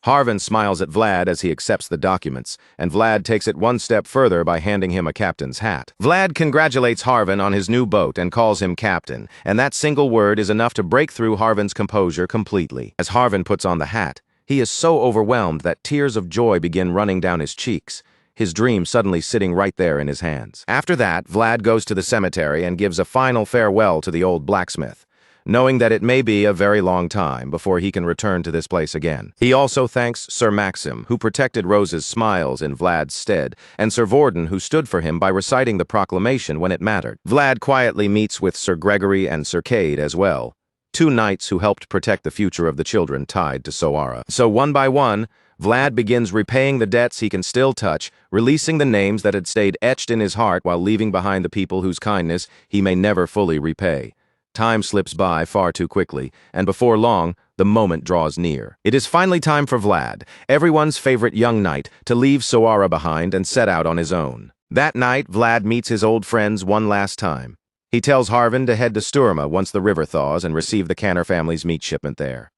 Harvin smiles at Vlad as he accepts the documents, and Vlad takes it one step further by handing him a captain's hat. Vlad congratulates Harvin on his new boat and calls him captain, and that single word is enough to break through Harvin's composure completely. As Harvin puts on the hat, he is so overwhelmed that tears of joy begin running down his cheeks, his dream suddenly sitting right there in his hands. After that, Vlad goes to the cemetery and gives a final farewell to the old blacksmith, knowing that it may be a very long time before he can return to this place again. He also thanks Sir Maxim, who protected Rose's smiles in Vlad's stead, and Sir Vorden, who stood for him by reciting the proclamation when it mattered. Vlad quietly meets with Sir Gregory and Sir Cade as well, two knights who helped protect the future of the children tied to Sora. So one by one, Vlad begins repaying the debts he can still touch, releasing the names that had stayed etched in his heart while leaving behind the people whose kindness he may never fully repay. Time slips by far too quickly, and before long, the moment draws near. It is finally time for Vlad, everyone's favorite young knight, to leave Sora behind and set out on his own. That night, Vlad meets his old friends one last time. He tells Harvin to head to Sturma once the river thaws and receive the Canner family's meat shipment there.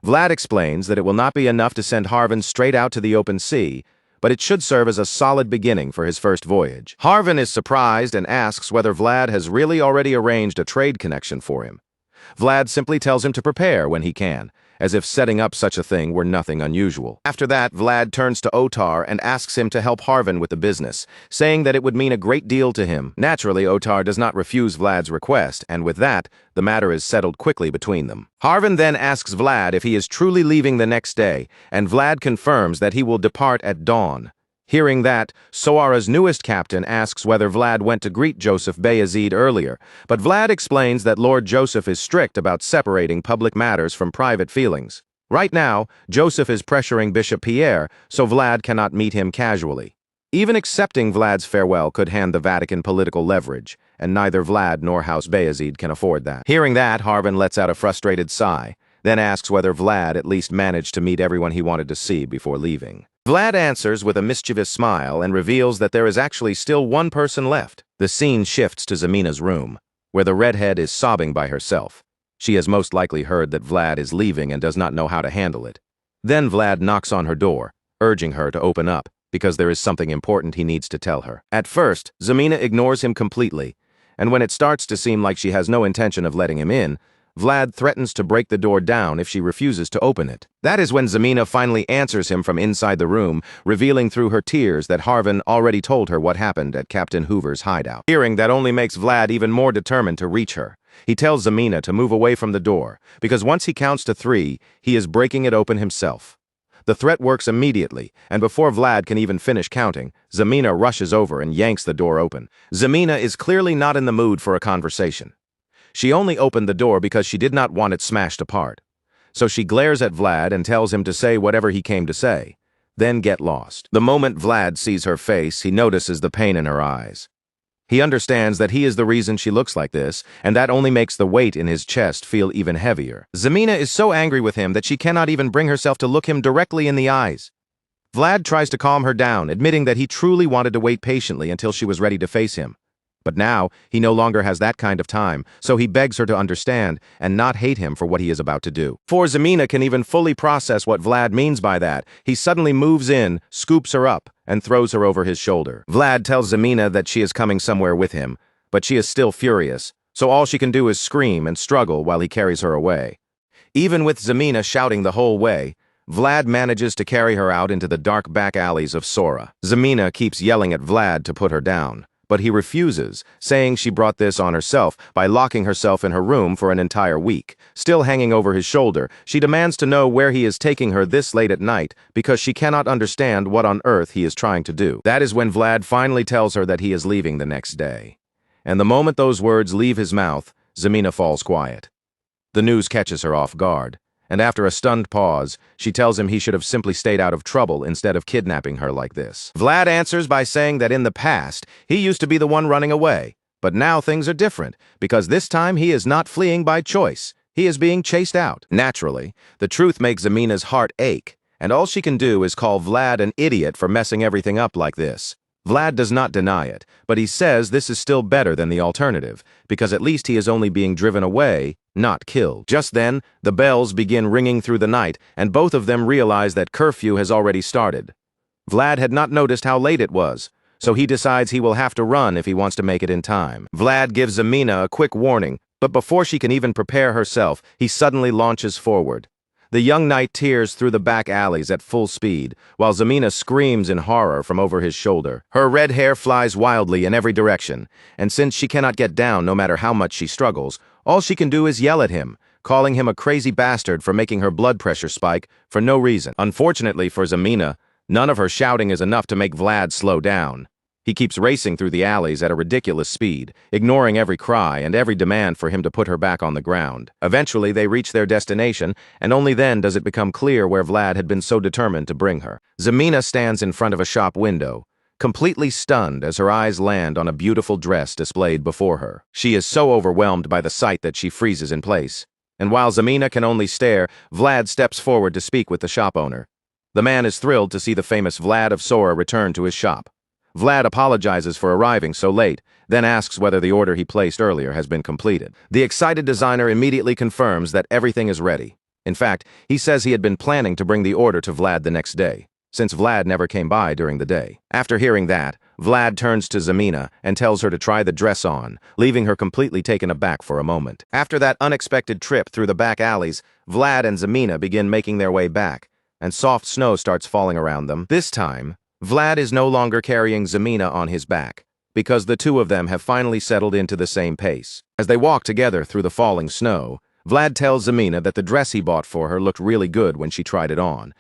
Vlad explains that it will not be enough to send Harvin straight out to the open sea, but it should serve as a solid beginning for his first voyage. Harvin is surprised and asks whether Vlad has really already arranged a trade connection for him. Vlad simply tells him to prepare when he can, as if setting up such a thing were nothing unusual. After that, Vlad turns to Otar and asks him to help Harvin with the business, saying that it would mean a great deal to him. Naturally, Otar does not refuse Vlad's request, and with that, the matter is settled quickly between them. Harvin then asks Vlad if he is truly leaving the next day, and Vlad confirms that he will depart at dawn. Hearing that, Soara's newest captain asks whether Vlad went to greet Joseph Bayezid earlier, but Vlad explains that Lord Joseph is strict about separating public matters from private feelings. Right now, Joseph is pressuring Bishop Pierre, so Vlad cannot meet him casually. Even accepting Vlad's farewell could hand the Vatican political leverage, and neither Vlad nor House Bayezid can afford that. Hearing that, Harvin lets out a frustrated sigh, then asks whether Vlad at least managed to meet everyone he wanted to see before leaving. Vlad answers with a mischievous smile and reveals that there is actually still one person left. The scene shifts to Zemina's room, where the redhead is sobbing by herself. She has most likely heard that Vlad is leaving and does not know how to handle it. Then Vlad knocks on her door, urging her to open up, because there is something important he needs to tell her. At first, Zemina ignores him completely, and when it starts to seem like she has no intention of letting him in, Vlad threatens to break the door down if she refuses to open it. That is when Zemina finally answers him from inside the room, revealing through her tears that Harvin already told her what happened at Captain Hoover's hideout. Hearing that only makes Vlad even more determined to reach her. He tells Zemina to move away from the door, because once he counts to 3, he is breaking it open himself. The threat works immediately, and before Vlad can even finish counting, Zemina rushes over and yanks the door open. Zemina is clearly not in the mood for a conversation. She only opened the door because she did not want it smashed apart. So she glares at Vlad and tells him to say whatever he came to say, then get lost. The moment Vlad sees her face, he notices the pain in her eyes. He understands that he is the reason she looks like this, and that only makes the weight in his chest feel even heavier. Zemina is so angry with him that she cannot even bring herself to look him directly in the eyes. Vlad tries to calm her down, admitting that he truly wanted to wait patiently until she was ready to face him. But now, he no longer has that kind of time, so he begs her to understand and not hate him for what he is about to do. Before Zemina can even fully process what Vlad means by that, he suddenly moves in, scoops her up, and throws her over his shoulder. Vlad tells Zemina that she is coming somewhere with him, but she is still furious, so all she can do is scream and struggle while he carries her away. Even with Zemina shouting the whole way, Vlad manages to carry her out into the dark back alleys of Sora. Zemina keeps yelling at Vlad to put her down, but he refuses, saying she brought this on herself by locking herself in her room for an entire week. Still hanging over his shoulder, she demands to know where he is taking her this late at night because she cannot understand what on earth he is trying to do. That is when Vlad finally tells her that he is leaving the next day. And the moment those words leave his mouth, Zemina falls quiet. The news catches her off guard, and after a stunned pause, she tells him he should have simply stayed out of trouble instead of kidnapping her like this. Vlad answers by saying that in the past, he used to be the one running away, but now things are different, because this time he is not fleeing by choice. He is being chased out. Naturally, the truth makes Zemina's heart ache, and all she can do is call Vlad an idiot for messing everything up like this. Vlad does not deny it, but he says this is still better than the alternative, because at least he is only being driven away, not killed. Just then, the bells begin ringing through the night, and both of them realize that curfew has already started. Vlad had not noticed how late it was, so he decides he will have to run if he wants to make it in time. Vlad gives Zemina a quick warning, but before she can even prepare herself, he suddenly launches forward. The young knight tears through the back alleys at full speed, while Zemina screams in horror from over his shoulder. Her red hair flies wildly in every direction, and since she cannot get down no matter how much she struggles, all she can do is yell at him, calling him a crazy bastard for making her blood pressure spike for no reason. Unfortunately for Zemina, none of her shouting is enough to make Vlad slow down. He keeps racing through the alleys at a ridiculous speed, ignoring every cry and every demand for him to put her back on the ground. Eventually, they reach their destination, and only then does it become clear where Vlad had been so determined to bring her. Zemina stands in front of a shop window, completely stunned as her eyes land on a beautiful dress displayed before her. She is so overwhelmed by the sight that she freezes in place. And while Zemina can only stare, Vlad steps forward to speak with the shop owner. The man is thrilled to see the famous Vlad of Sora return to his shop. Vlad apologizes for arriving so late, then asks whether the order he placed earlier has been completed. The excited designer immediately confirms that everything is ready. In fact, he says he had been planning to bring the order to Vlad the next day, since Vlad never came by during the day. After hearing that, Vlad turns to Zamina and tells her to try the dress on, leaving her completely taken aback for a moment. After that unexpected trip through the back alleys, Vlad and Zamina begin making their way back, and soft snow starts falling around them. This time, Vlad is no longer carrying Zamina on his back, because the two of them have finally settled into the same pace. As they walk together through the falling snow, Vlad tells Zamina that the dress he bought for her looked really good when she tried it on.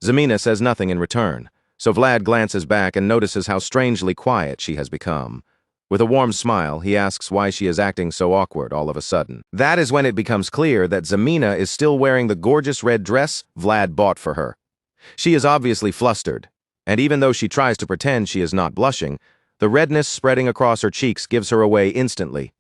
Zamina says nothing in return, so Vlad glances back and notices how strangely quiet she has become. With a warm smile, he asks why she is acting so awkward all of a sudden. That is when it becomes clear that Zamina is still wearing the gorgeous red dress Vlad bought for her. She is obviously flustered, and even though she tries to pretend she is not blushing, the redness spreading across her cheeks gives her away instantly.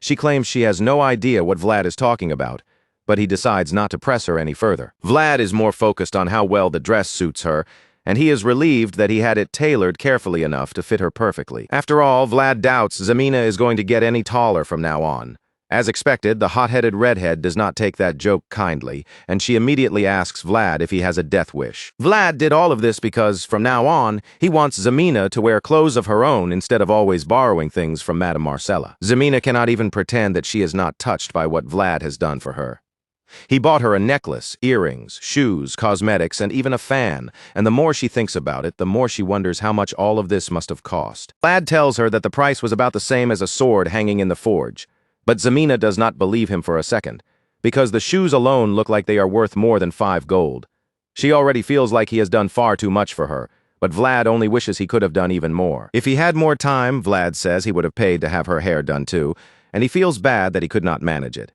She claims she has no idea what Vlad is talking about, but he decides not to press her any further. Vlad is more focused on how well the dress suits her, and he is relieved that he had it tailored carefully enough to fit her perfectly. After all, Vlad doubts Zamina is going to get any taller from now on. As expected, the hot-headed redhead does not take that joke kindly, and she immediately asks Vlad if he has a death wish. Vlad did all of this because, from now on, he wants Zamina to wear clothes of her own instead of always borrowing things from Madame Marcella. Zamina cannot even pretend that she is not touched by what Vlad has done for her. He bought her a necklace, earrings, shoes, cosmetics, and even a fan, and the more she thinks about it, the more she wonders how much all of this must have cost. Vlad tells her that the price was about the same as a sword hanging in the forge, but Zamina does not believe him for a second, because the shoes alone look like they are worth more than 5 gold. She already feels like he has done far too much for her, but Vlad only wishes he could have done even more. If he had more time, Vlad says he would have paid to have her hair done too, and he feels bad that he could not manage it.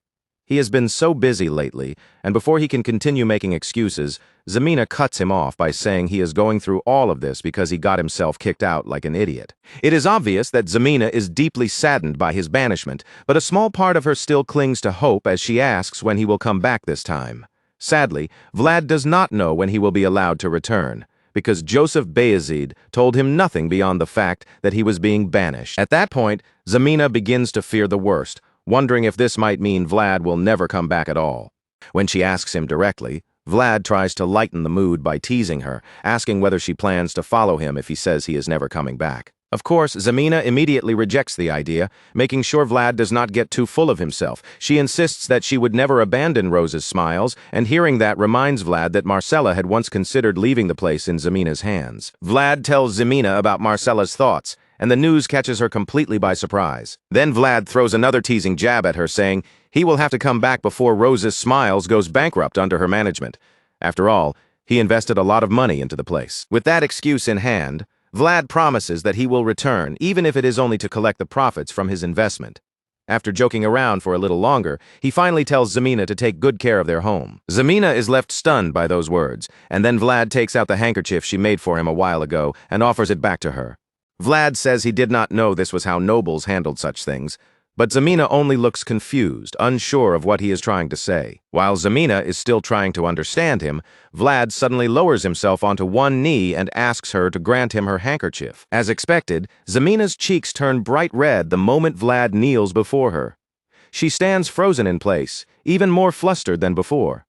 He has been so busy lately, and before he can continue making excuses, Zamina cuts him off by saying he is going through all of this because he got himself kicked out like an idiot. It is obvious that Zamina is deeply saddened by his banishment, but a small part of her still clings to hope as she asks when he will come back this time. Sadly, Vlad does not know when he will be allowed to return, because Joseph Bayezid told him nothing beyond the fact that he was being banished. At that point, Zamina begins to fear the worst, wondering if this might mean Vlad will never come back at all. When she asks him directly, Vlad tries to lighten the mood by teasing her, asking whether she plans to follow him if he says he is never coming back. Of course, Zamina immediately rejects the idea, making sure Vlad does not get too full of himself. She insists that she would never abandon Rose's smiles, and hearing that reminds Vlad that Marcella had once considered leaving the place in Zamina's hands. Vlad tells Zamina about Marcella's thoughts, and the news catches her completely by surprise. Then Vlad throws another teasing jab at her, saying he will have to come back before Rose's Smiles goes bankrupt under her management. After all, he invested a lot of money into the place. With that excuse in hand, Vlad promises that he will return, even if it is only to collect the profits from his investment. After joking around for a little longer, he finally tells Zamina to take good care of their home. Zamina is left stunned by those words, and then Vlad takes out the handkerchief she made for him a while ago and offers it back to her. Vlad says he did not know this was how nobles handled such things, but Zamina only looks confused, unsure of what he is trying to say. While Zamina is still trying to understand him, Vlad suddenly lowers himself onto one knee and asks her to grant him her handkerchief. As expected, Zamina's cheeks turn bright red the moment Vlad kneels before her. She stands frozen in place, even more flustered than before.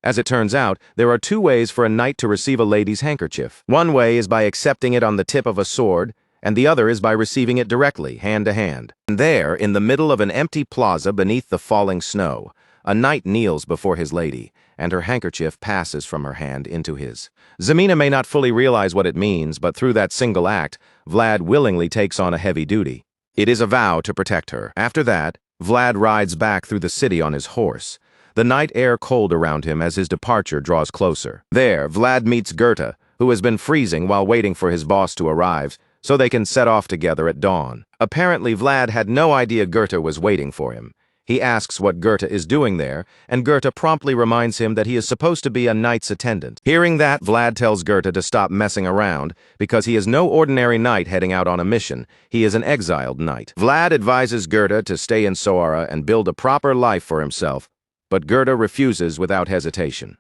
As it turns out, there are 2 ways for a knight to receive a lady's handkerchief. One way is by accepting it on the tip of a sword, and the other is by receiving it directly, hand to hand. And there, in the middle of an empty plaza beneath the falling snow, a knight kneels before his lady, and her handkerchief passes from her hand into his. Zamina may not fully realize what it means, but through that single act, Vlad willingly takes on a heavy duty. It is a vow to protect her. After that, Vlad rides back through the city on his horse, the night air cold around him as his departure draws closer. There, Vlad meets Goethe, who has been freezing while waiting for his boss to arrive, so they can set off together at dawn. Apparently, Vlad had no idea Goethe was waiting for him. He asks what Goethe is doing there, and Goethe promptly reminds him that he is supposed to be a knight's attendant. Hearing that, Vlad tells Goethe to stop messing around, because he is no ordinary knight heading out on a mission. He is an exiled knight. Vlad advises Goethe to stay in Soara and build a proper life for himself, but Goethe refuses without hesitation.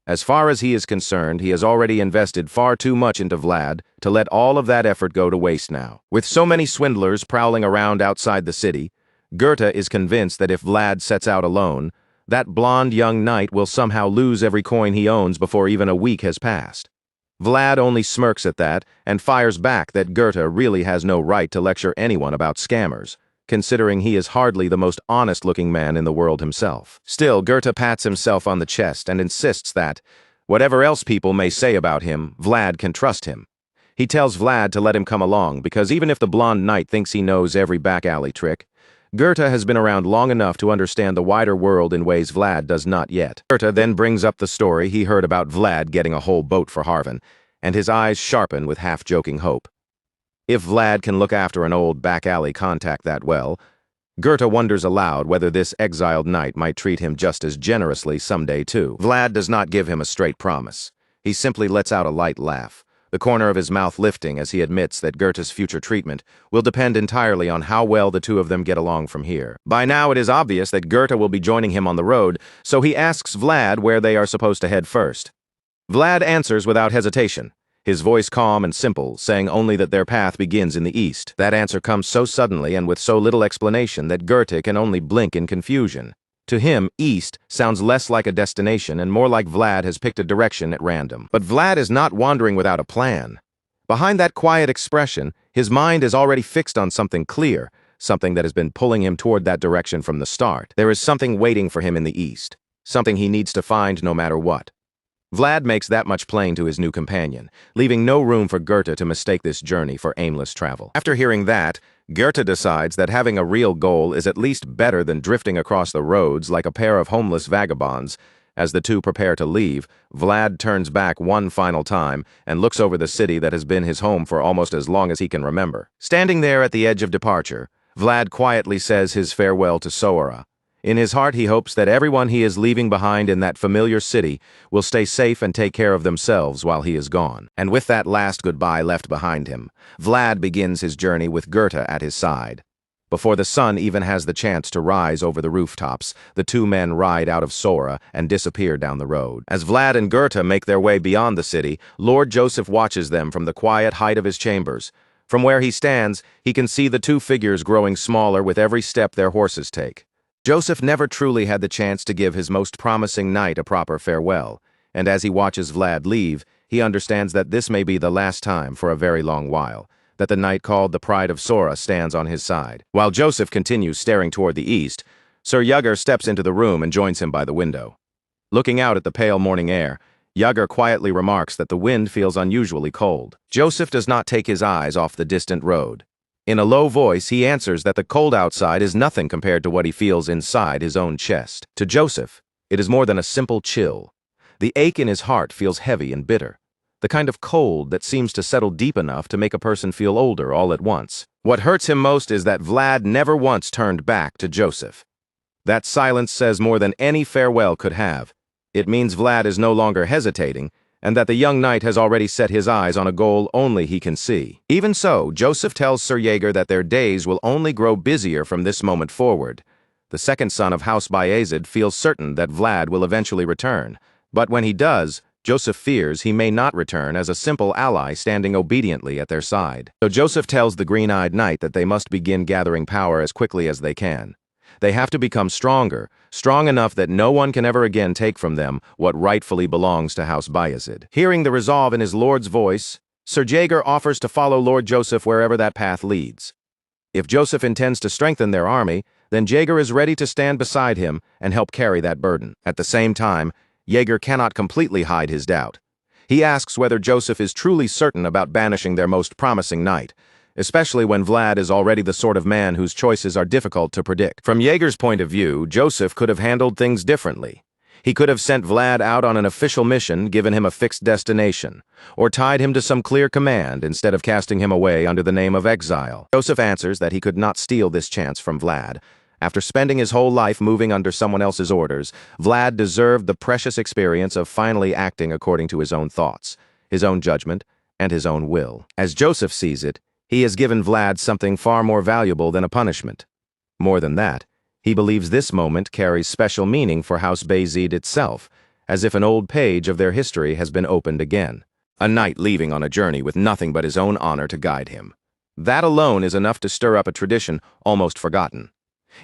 As far as he is concerned, he has already invested far too much into Vlad to let all of that effort go to waste now. With so many swindlers prowling around outside the city, Goethe is convinced that if Vlad sets out alone, that blonde young knight will somehow lose every coin he owns before even a week has passed. Vlad only smirks at that and fires back that Goethe really has no right to lecture anyone about scammers, considering he is hardly the most honest-looking man in the world himself. Still, Goethe pats himself on the chest and insists that, whatever else people may say about him, Vlad can trust him. He tells Vlad to let him come along because even if the blonde knight thinks he knows every back-alley trick, Goethe has been around long enough to understand the wider world in ways Vlad does not yet. Goethe then brings up the story he heard about Vlad getting a whole boat for Harvin, and his eyes sharpen with half-joking hope. If Vlad can look after an old back-alley contact that well, Goethe wonders aloud whether this exiled knight might treat him just as generously someday too. Vlad does not give him a straight promise. He simply lets out a light laugh, the corner of his mouth lifting as he admits that Goethe's future treatment will depend entirely on how well the two of them get along from here. By now it is obvious that Goethe will be joining him on the road, so he asks Vlad where they are supposed to head first. Vlad answers without hesitation, his voice calm and simple, saying only that their path begins in the east. That answer comes so suddenly and with so little explanation that Goethe can only blink in confusion. To him, east sounds less like a destination and more like Vlad has picked a direction at random. But Vlad is not wandering without a plan. Behind that quiet expression, his mind is already fixed on something clear, something that has been pulling him toward that direction from the start. There is something waiting for him in the east, something he needs to find no matter what. Vlad makes that much plain to his new companion, leaving no room for Goethe to mistake this journey for aimless travel. After hearing that, Goethe decides that having a real goal is at least better than drifting across the roads like a pair of homeless vagabonds. As the two prepare to leave, Vlad turns back one final time and looks over the city that has been his home for almost as long as he can remember. Standing there at the edge of departure, Vlad quietly says his farewell to Sora. In his heart, he hopes that everyone he is leaving behind in that familiar city will stay safe and take care of themselves while he is gone. And with that last goodbye left behind him, Vlad begins his journey with Goethe at his side. Before the sun even has the chance to rise over the rooftops, the two men ride out of Sora and disappear down the road. As Vlad and Goethe make their way beyond the city, Lord Joseph watches them from the quiet height of his chambers. From where he stands, he can see the two figures growing smaller with every step their horses take. Joseph never truly had the chance to give his most promising knight a proper farewell, and as he watches Vlad leave, he understands that this may be the last time for a very long while, that the knight called the Pride of Sora stands on his side. While Joseph continues staring toward the east, Sir Yager steps into the room and joins him by the window. Looking out at the pale morning air, Yager quietly remarks that the wind feels unusually cold. Joseph does not take his eyes off the distant road. In a low voice, he answers that the cold outside is nothing compared to what he feels inside his own chest. To Joseph, it is more than a simple chill. The ache in his heart feels heavy and bitter, the kind of cold that seems to settle deep enough to make a person feel older all at once. What hurts him most is that Vlad never once turned back to Joseph. That silence says more than any farewell could have. It means Vlad is no longer hesitating, and that the young knight has already set his eyes on a goal only he can see. Even so, Joseph tells Sir Yager that their days will only grow busier from this moment forward. The second son of House Bayezid feels certain that Vlad will eventually return, but when he does, Joseph fears he may not return as a simple ally standing obediently at their side. So Joseph tells the green-eyed knight that they must begin gathering power as quickly as they can. They have to become stronger, strong enough that no one can ever again take from them what rightfully belongs to House Bayezid. Hearing the resolve in his lord's voice, Sir Jaeger offers to follow Lord Joseph wherever that path leads. If Joseph intends to strengthen their army, then Jaeger is ready to stand beside him and help carry that burden. At the same time, Jaeger cannot completely hide his doubt. He asks whether Joseph is truly certain about banishing their most promising knight, especially when Vlad is already the sort of man whose choices are difficult to predict. From Jaeger's point of view, Joseph could have handled things differently. He could have sent Vlad out on an official mission, given him a fixed destination, or tied him to some clear command instead of casting him away under the name of exile. Joseph answers that he could not steal this chance from Vlad. After spending his whole life moving under someone else's orders, Vlad deserved the precious experience of finally acting according to his own thoughts, his own judgment, and his own will. As Joseph sees it, he has given Vlad something far more valuable than a punishment. More than that, he believes this moment carries special meaning for House Bayezid itself, as if an old page of their history has been opened again. A knight leaving on a journey with nothing but his own honor to guide him. That alone is enough to stir up a tradition almost forgotten.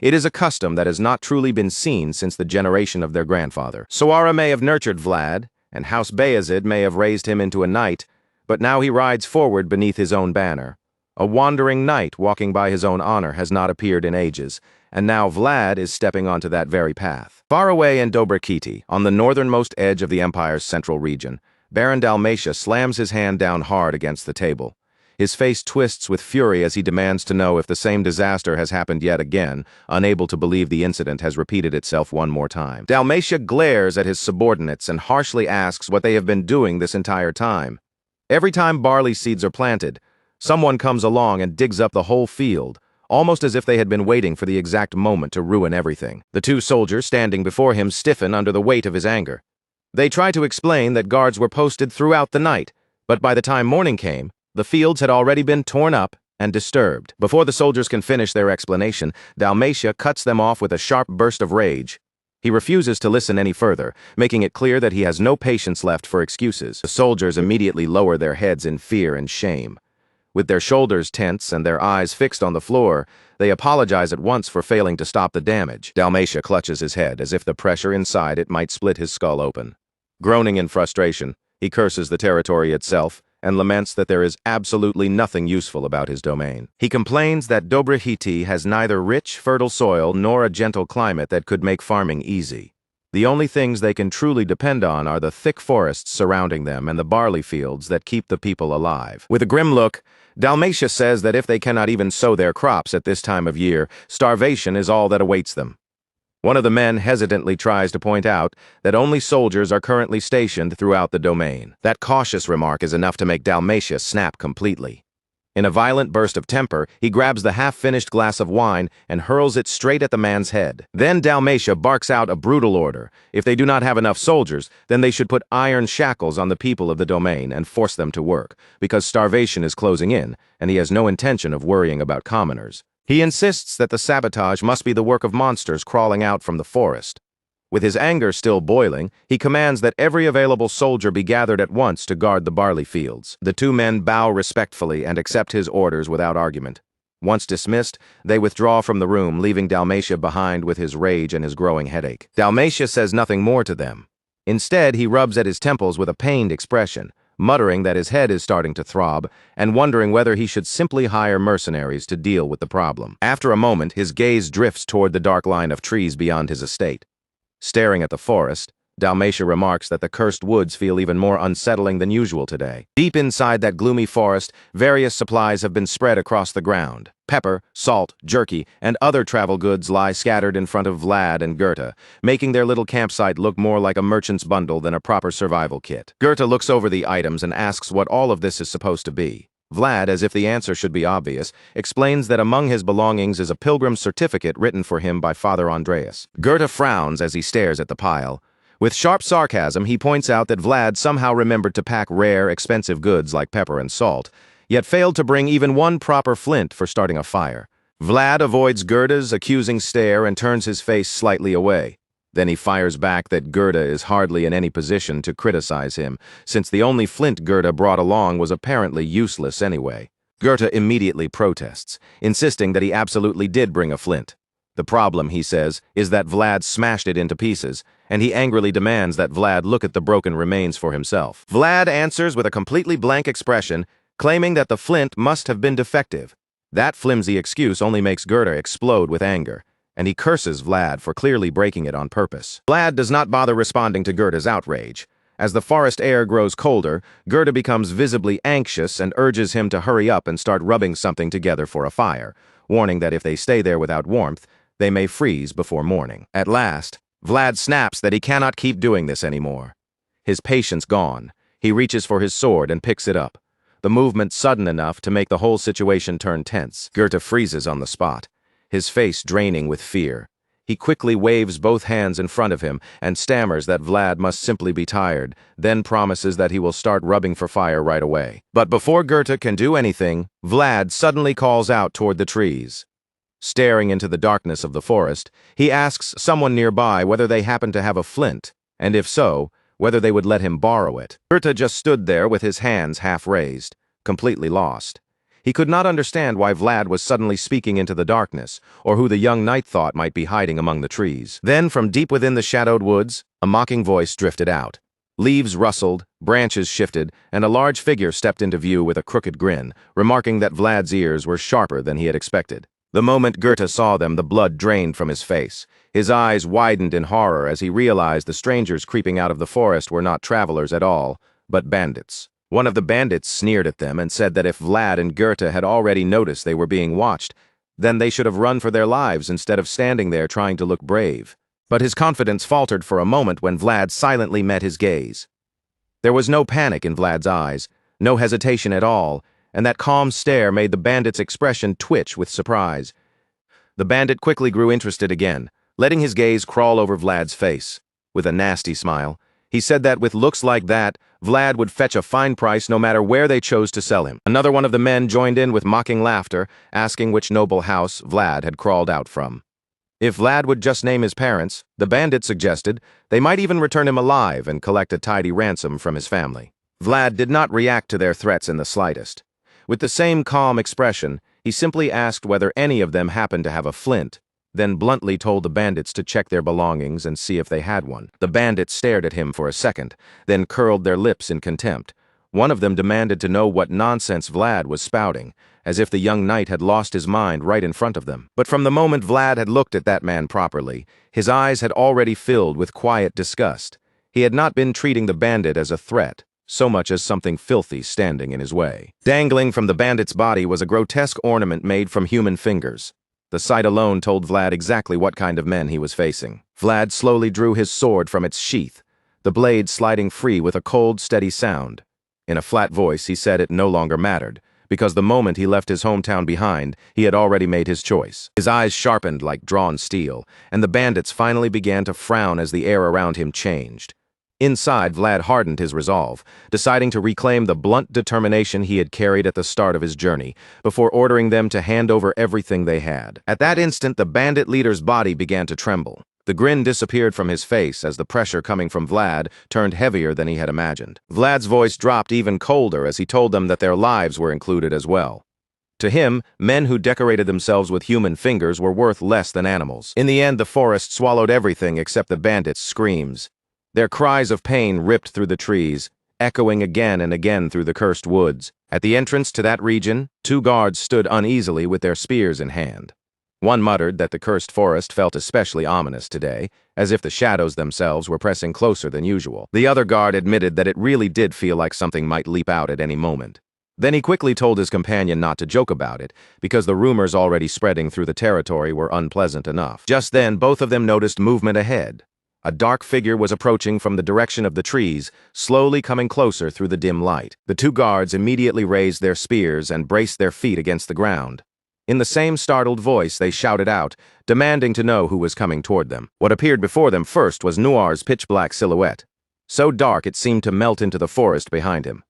It is a custom that has not truly been seen since the generation of their grandfather. Sawara may have nurtured Vlad, and House Bayezid may have raised him into a knight, but now he rides forward beneath his own banner. A wandering knight walking by his own honor has not appeared in ages, and now Vlad is stepping onto that very path. Far away in Dobrikiti, on the northernmost edge of the Empire's central region, Baron Dalmatia slams his hand down hard against the table. His face twists with fury as he demands to know if the same disaster has happened yet again, unable to believe the incident has repeated itself one more time. Dalmatia glares at his subordinates and harshly asks what they have been doing this entire time. Every time barley seeds are planted, someone comes along and digs up the whole field, almost as if they had been waiting for the exact moment to ruin everything. The two soldiers standing before him stiffen under the weight of his anger. They try to explain that guards were posted throughout the night, but by the time morning came, the fields had already been torn up and disturbed. Before the soldiers can finish their explanation, Dalmatia cuts them off with a sharp burst of rage. He refuses to listen any further, making it clear that he has no patience left for excuses. The soldiers immediately lower their heads in fear and shame. With their shoulders tense and their eyes fixed on the floor, they apologize at once for failing to stop the damage. Dalmatia clutches his head as if the pressure inside it might split his skull open. Groaning in frustration, he curses the territory itself and laments that there is absolutely nothing useful about his domain. He complains that Dobrihiti has neither rich, fertile soil nor a gentle climate that could make farming easy. The only things they can truly depend on are the thick forests surrounding them and the barley fields that keep the people alive. With a grim look, Dalmatia says that if they cannot even sow their crops at this time of year, starvation is all that awaits them. One of the men hesitantly tries to point out that only soldiers are currently stationed throughout the domain. That cautious remark is enough to make Dalmatia snap completely. In a violent burst of temper, he grabs the half-finished glass of wine and hurls it straight at the man's head. Then Dalmatia barks out a brutal order. If they do not have enough soldiers, then they should put iron shackles on the people of the domain and force them to work, because starvation is closing in, and he has no intention of worrying about commoners. He insists that the sabotage must be the work of monsters crawling out from the forest. With his anger still boiling, he commands that every available soldier be gathered at once to guard the barley fields. The two men bow respectfully and accept his orders without argument. Once dismissed, they withdraw from the room, leaving Dalmatia behind with his rage and his growing headache. Dalmatia says nothing more to them. Instead, he rubs at his temples with a pained expression, muttering that his head is starting to throb, and wondering whether he should simply hire mercenaries to deal with the problem. After a moment, his gaze drifts toward the dark line of trees beyond his estate. Staring at the forest, Dalmatia remarks that the cursed woods feel even more unsettling than usual today. Deep inside that gloomy forest, various supplies have been spread across the ground. Pepper, salt, jerky, and other travel goods lie scattered in front of Vlad and Goethe, making their little campsite look more like a merchant's bundle than a proper survival kit. Goethe looks over the items and asks what all of this is supposed to be. Vlad, as if the answer should be obvious, explains that among his belongings is a pilgrim's certificate written for him by Father Andreas. Goethe frowns as he stares at the pile. With sharp sarcasm, he points out that Vlad somehow remembered to pack rare, expensive goods like pepper and salt, yet failed to bring even one proper flint for starting a fire. Vlad avoids Goethe's accusing stare and turns his face slightly away. Then he fires back that Goethe is hardly in any position to criticize him, since the only flint Goethe brought along was apparently useless anyway. Goethe immediately protests, insisting that he absolutely did bring a flint. The problem, he says, is that Vlad smashed it into pieces, and he angrily demands that Vlad look at the broken remains for himself. Vlad answers with a completely blank expression, claiming that the flint must have been defective. That flimsy excuse only makes Goethe explode with anger, and he curses Vlad for clearly breaking it on purpose. Vlad does not bother responding to Goethe's outrage. As the forest air grows colder, Goethe becomes visibly anxious and urges him to hurry up and start rubbing something together for a fire, warning that if they stay there without warmth, they may freeze before morning. At last, Vlad snaps that he cannot keep doing this anymore. His patience gone, he reaches for his sword and picks it up, the movement sudden enough to make the whole situation turn tense. Goethe freezes on the spot, his face draining with fear. He quickly waves both hands in front of him and stammers that Vlad must simply be tired, then promises that he will start rubbing for fire right away. But before Goethe can do anything, Vlad suddenly calls out toward the trees. Staring into the darkness of the forest, he asks someone nearby whether they happen to have a flint, and if so, whether they would let him borrow it. Goethe just stood there with his hands half raised, completely lost. He could not understand why Vlad was suddenly speaking into the darkness, or who the young knight thought might be hiding among the trees. Then, from deep within the shadowed woods, a mocking voice drifted out. Leaves rustled, branches shifted, and a large figure stepped into view with a crooked grin, remarking that Vlad's ears were sharper than he had expected. The moment Goethe saw them, the blood drained from his face. His eyes widened in horror as he realized the strangers creeping out of the forest were not travelers at all, but bandits. One of the bandits sneered at them and said that if Vlad and Goethe had already noticed they were being watched, then they should have run for their lives instead of standing there trying to look brave. But his confidence faltered for a moment when Vlad silently met his gaze. There was no panic in Vlad's eyes, no hesitation at all, and that calm stare made the bandit's expression twitch with surprise. The bandit quickly grew interested again, letting his gaze crawl over Vlad's face. With a nasty smile, he said that with looks like that, Vlad would fetch a fine price no matter where they chose to sell him. Another one of the men joined in with mocking laughter, asking which noble house Vlad had crawled out from. If Vlad would just name his parents, the bandit suggested, they might even return him alive and collect a tidy ransom from his family. Vlad did not react to their threats in the slightest. With the same calm expression, he simply asked whether any of them happened to have a flint, then bluntly told the bandits to check their belongings and see if they had one. The bandits stared at him for a second, then curled their lips in contempt. One of them demanded to know what nonsense Vlad was spouting, as if the young knight had lost his mind right in front of them. But from the moment Vlad had looked at that man properly, his eyes had already filled with quiet disgust. He had not been treating the bandit as a threat, so much as something filthy standing in his way. Dangling from the bandit's body was a grotesque ornament made from human fingers. The sight alone told Vlad exactly what kind of men he was facing. Vlad slowly drew his sword from its sheath, the blade sliding free with a cold, steady sound. In a flat voice, he said it no longer mattered, because the moment he left his hometown behind, he had already made his choice. His eyes sharpened like drawn steel, and the bandits finally began to frown as the air around him changed. Inside, Vlad hardened his resolve, deciding to reclaim the blunt determination he had carried at the start of his journey, before ordering them to hand over everything they had. At that instant, the bandit leader's body began to tremble. The grin disappeared from his face as the pressure coming from Vlad turned heavier than he had imagined. Vlad's voice dropped even colder as he told them that their lives were included as well. To him, men who decorated themselves with human fingers were worth less than animals. In the end, the forest swallowed everything except the bandits' screams. Their cries of pain ripped through the trees, echoing again and again through the cursed woods. At the entrance to that region, 2 guards stood uneasily with their spears in hand. One muttered that the cursed forest felt especially ominous today, as if the shadows themselves were pressing closer than usual. The other guard admitted that it really did feel like something might leap out at any moment. Then he quickly told his companion not to joke about it, because the rumors already spreading through the territory were unpleasant enough. Just then, both of them noticed movement ahead. A dark figure was approaching from the direction of the trees, slowly coming closer through the dim light. The 2 guards immediately raised their spears and braced their feet against the ground. In the same startled voice, they shouted out, demanding to know who was coming toward them. What appeared before them first was Noir's pitch-black silhouette, so dark it seemed to melt into the forest behind him.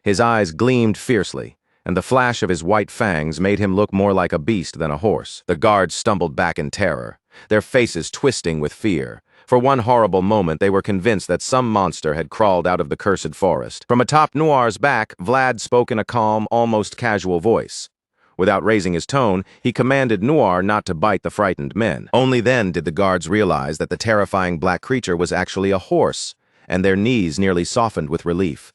His eyes gleamed fiercely, and the flash of his white fangs made him look more like a beast than a horse. The guards stumbled back in terror, their faces twisting with fear. For one horrible moment, they were convinced that some monster had crawled out of the cursed forest. From atop Noir's back, Vlad spoke in a calm, almost casual voice. Without raising his tone, he commanded Noir not to bite the frightened men. Only then did the guards realize that the terrifying black creature was actually a horse, and their knees nearly softened with relief.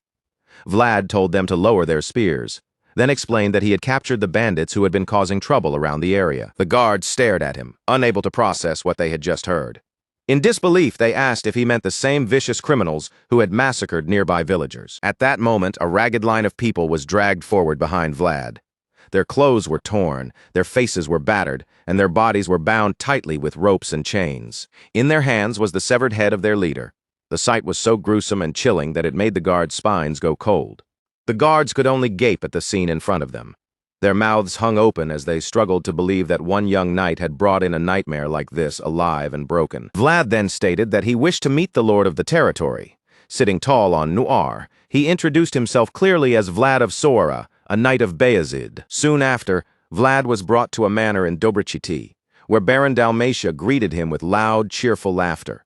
Vlad told them to lower their spears, then explained that he had captured the bandits who had been causing trouble around the area. The guards stared at him, unable to process what they had just heard. In disbelief, they asked if he meant the same vicious criminals who had massacred nearby villagers. At that moment, a ragged line of people was dragged forward behind Vlad. Their clothes were torn, their faces were battered, and their bodies were bound tightly with ropes and chains. In their hands was the severed head of their leader. The sight was so gruesome and chilling that it made the guards' spines go cold. The guards could only gape at the scene in front of them. Their mouths hung open as they struggled to believe that one young knight had brought in a nightmare like this alive and broken. Vlad then stated that he wished to meet the lord of the territory. Sitting tall on Noir, he introduced himself clearly as Vlad of Sora, a knight of Bayezid. Soon after, Vlad was brought to a manor in Dobrachiti, where Baron Dalmatia greeted him with loud, cheerful laughter.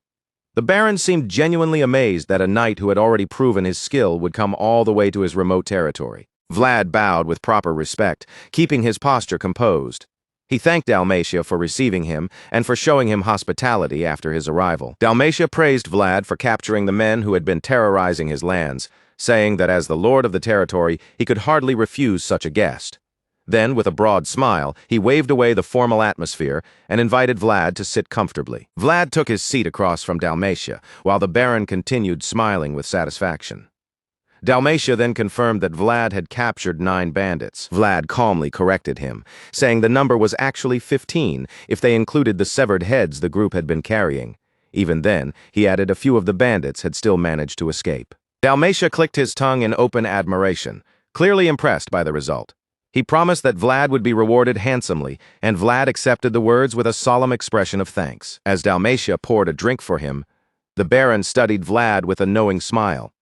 The Baron seemed genuinely amazed that a knight who had already proven his skill would come all the way to his remote territory. Vlad bowed with proper respect, keeping his posture composed. He thanked Dalmatia for receiving him and for showing him hospitality after his arrival. Dalmatia praised Vlad for capturing the men who had been terrorizing his lands, saying that as the lord of the territory, he could hardly refuse such a guest. Then, with a broad smile, he waved away the formal atmosphere and invited Vlad to sit comfortably. Vlad took his seat across from Dalmatia, while the Baron continued smiling with satisfaction. Dalmatia then confirmed that Vlad had captured 9 bandits. Vlad calmly corrected him, saying the number was actually 15 if they included the severed heads the group had been carrying. Even then, he added a few of the bandits had still managed to escape. Dalmatia clicked his tongue in open admiration, clearly impressed by the result. He promised that Vlad would be rewarded handsomely, and Vlad accepted the words with a solemn expression of thanks. As Dalmatia poured a drink for him, the Baron studied Vlad with a knowing smile.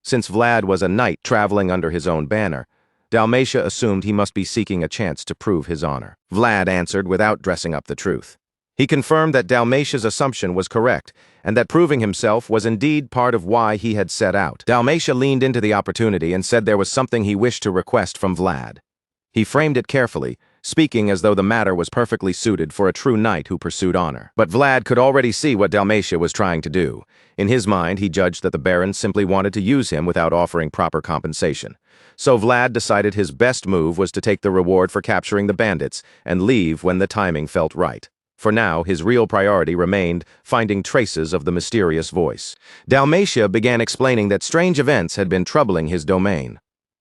Since Vlad was a knight traveling under his own banner, Dalmatia assumed he must be seeking a chance to prove his honor. Vlad answered without dressing up the truth. He confirmed that Dalmatia's assumption was correct, and that proving himself was indeed part of why he had set out. Dalmatia leaned into the opportunity and said there was something he wished to request from Vlad. He framed it carefully, speaking as though the matter was perfectly suited for a true knight who pursued honor. But Vlad could already see what Dalmatia was trying to do. In his mind, he judged that the Baron simply wanted to use him without offering proper compensation. So Vlad decided his best move was to take the reward for capturing the bandits and leave when the timing felt right. For now, his real priority remained finding traces of the mysterious voice. Dalmatia began explaining that strange events had been troubling his domain.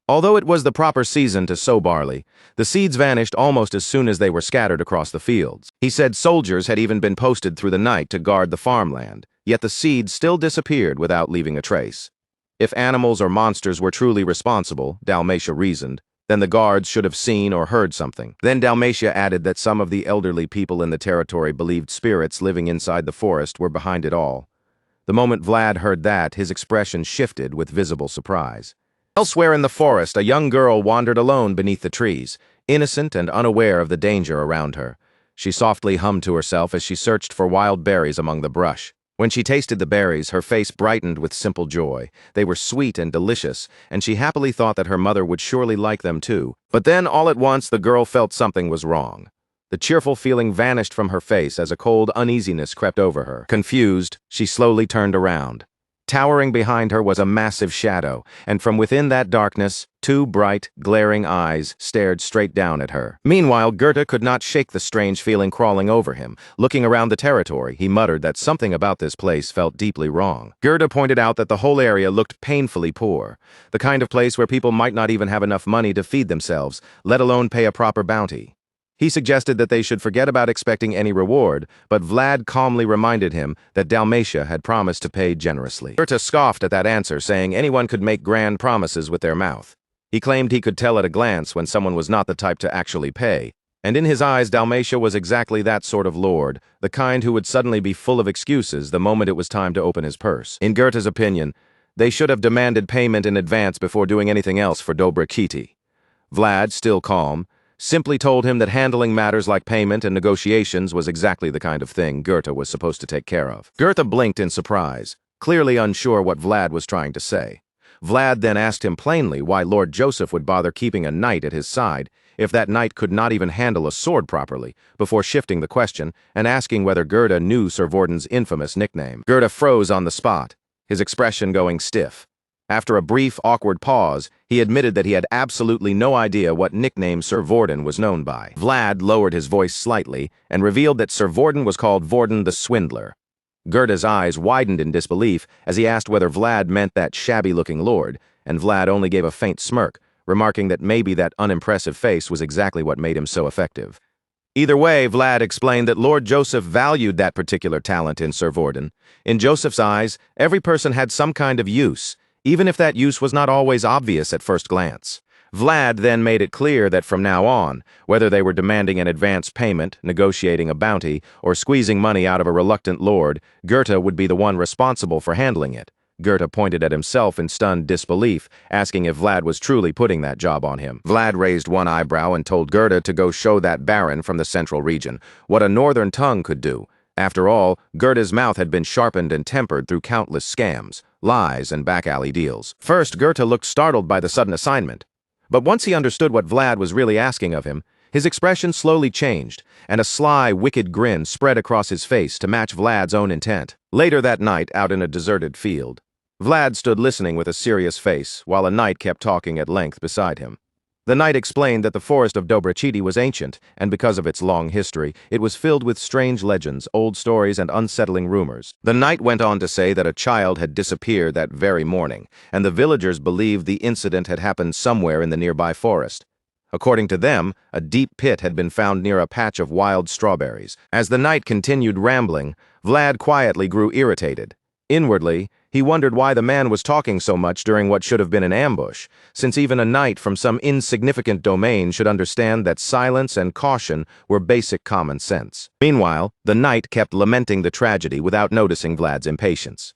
Although it was the proper season to sow barley, the seeds vanished almost as soon as they were scattered across the fields. He said soldiers had even been posted through the night to guard the farmland, yet the seeds still disappeared without leaving a trace. If animals or monsters were truly responsible, Dalmatia reasoned, then the guards should have seen or heard something. Then Dalmatia added that some of the elderly people in the territory believed spirits living inside the forest were behind it all. The moment Vlad heard that, his expression shifted with visible surprise. Elsewhere in the forest, a young girl wandered alone beneath the trees, innocent and unaware of the danger around her. She softly hummed to herself as she searched for wild berries among the brush. When she tasted the berries, her face brightened with simple joy. They were sweet and delicious, and she happily thought that her mother would surely like them too. But then, all at once, the girl felt something was wrong. The cheerful feeling vanished from her face as a cold uneasiness crept over her. Confused, she slowly turned around. Towering behind her was a massive shadow, and from within that darkness, 2 bright, glaring eyes stared straight down at her. Meanwhile, Goethe could not shake the strange feeling crawling over him. Looking around the territory, he muttered that something about this place felt deeply wrong. Goethe pointed out that the whole area looked painfully poor, the kind of place where people might not even have enough money to feed themselves, let alone pay a proper bounty. He suggested that they should forget about expecting any reward, but Vlad calmly reminded him that Dalmatia had promised to pay generously. Goethe scoffed at that answer, saying anyone could make grand promises with their mouth. He claimed he could tell at a glance when someone was not the type to actually pay, and in his eyes Dalmatia was exactly that sort of lord, the kind who would suddenly be full of excuses the moment it was time to open his purse. In Goethe's opinion, they should have demanded payment in advance before doing anything else for Dobrikiti. Vlad, still calm, simply told him that handling matters like payment and negotiations was exactly the kind of thing Goethe was supposed to take care of. Goethe blinked in surprise, clearly unsure what Vlad was trying to say. Vlad then asked him plainly why Lord Joseph would bother keeping a knight at his side if that knight could not even handle a sword properly, before shifting the question and asking whether Goethe knew Sir Vorden's infamous nickname. Goethe froze on the spot, his expression going stiff. After a brief, awkward pause, he admitted that he had absolutely no idea what nickname Sir Vorden was known by. Vlad lowered his voice slightly and revealed that Sir Vorden was called Vorden the Swindler. Goethe's eyes widened in disbelief as he asked whether Vlad meant that shabby-looking lord, and Vlad only gave a faint smirk, remarking that maybe that unimpressive face was exactly what made him so effective. Either way, Vlad explained that Lord Joseph valued that particular talent in Sir Vorden. In Joseph's eyes, every person had some kind of use, even if that use was not always obvious at first glance. Vlad then made it clear that from now on, whether they were demanding an advance payment, negotiating a bounty, or squeezing money out of a reluctant lord, Goethe would be the one responsible for handling it. Goethe pointed at himself in stunned disbelief, asking if Vlad was truly putting that job on him. Vlad raised one eyebrow and told Goethe to go show that baron from the central region what a northern tongue could do. After all, Goethe's mouth had been sharpened and tempered through countless scams, lies, and back-alley deals. First, Goethe looked startled by the sudden assignment. But once he understood what Vlad was really asking of him, his expression slowly changed, and a sly, wicked grin spread across his face to match Vlad's own intent. Later that night, out in a deserted field, Vlad stood listening with a serious face, while a knight kept talking at length beside him. The knight explained that the forest of Dobrachiti was ancient, and because of its long history, it was filled with strange legends, old stories, and unsettling rumors. The knight went on to say that a child had disappeared that very morning, and the villagers believed the incident had happened somewhere in the nearby forest. According to them, a deep pit had been found near a patch of wild strawberries. As the knight continued rambling, Vlad quietly grew irritated. Inwardly, he wondered why the man was talking so much during what should have been an ambush, since even a knight from some insignificant domain should understand that silence and caution were basic common sense. Meanwhile, the knight kept lamenting the tragedy without noticing Vlad's impatience.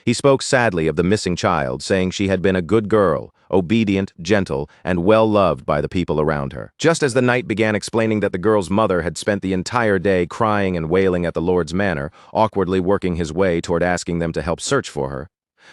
He spoke sadly of the missing child, saying she had been a good girl, obedient, gentle, and well-loved by the people around her. Just as the knight began explaining that the girl's mother had spent the entire day crying and wailing at the Lord's manor, awkwardly working his way toward asking them to help search for her,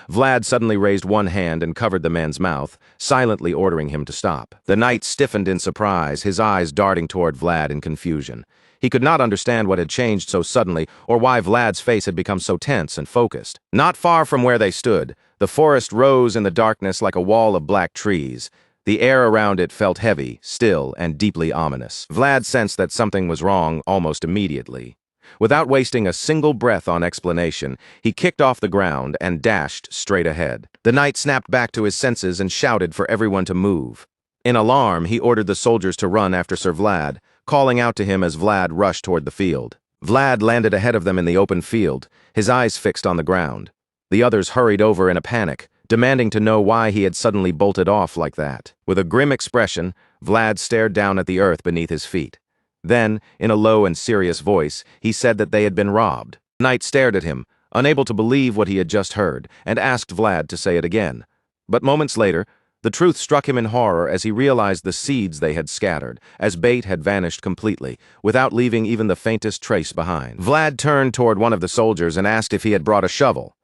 Vlad suddenly raised one hand and covered the man's mouth, silently ordering him to stop. The knight stiffened in surprise, his eyes darting toward Vlad in confusion. He could not understand what had changed so suddenly or why Vlad's face had become so tense and focused. Not far from where they stood, the forest rose in the darkness like a wall of black trees. The air around it felt heavy, still, and deeply ominous. Vlad sensed that something was wrong almost immediately. Without wasting a single breath on explanation, he kicked off the ground and dashed straight ahead. The knight snapped back to his senses and shouted for everyone to move. In alarm, he ordered the soldiers to run after Sir Vlad, calling out to him as Vlad rushed toward the field. Vlad landed ahead of them in the open field, his eyes fixed on the ground. The others hurried over in a panic, demanding to know why he had suddenly bolted off like that. With a grim expression, Vlad stared down at the earth beneath his feet. Then, in a low and serious voice, he said that they had been robbed. The knight stared at him, unable to believe what he had just heard, and asked Vlad to say it again. But moments later, the truth struck him in horror as he realized the seeds they had scattered, as bait had vanished completely, without leaving even the faintest trace behind. Vlad turned toward one of the soldiers and asked if he had brought a shovel.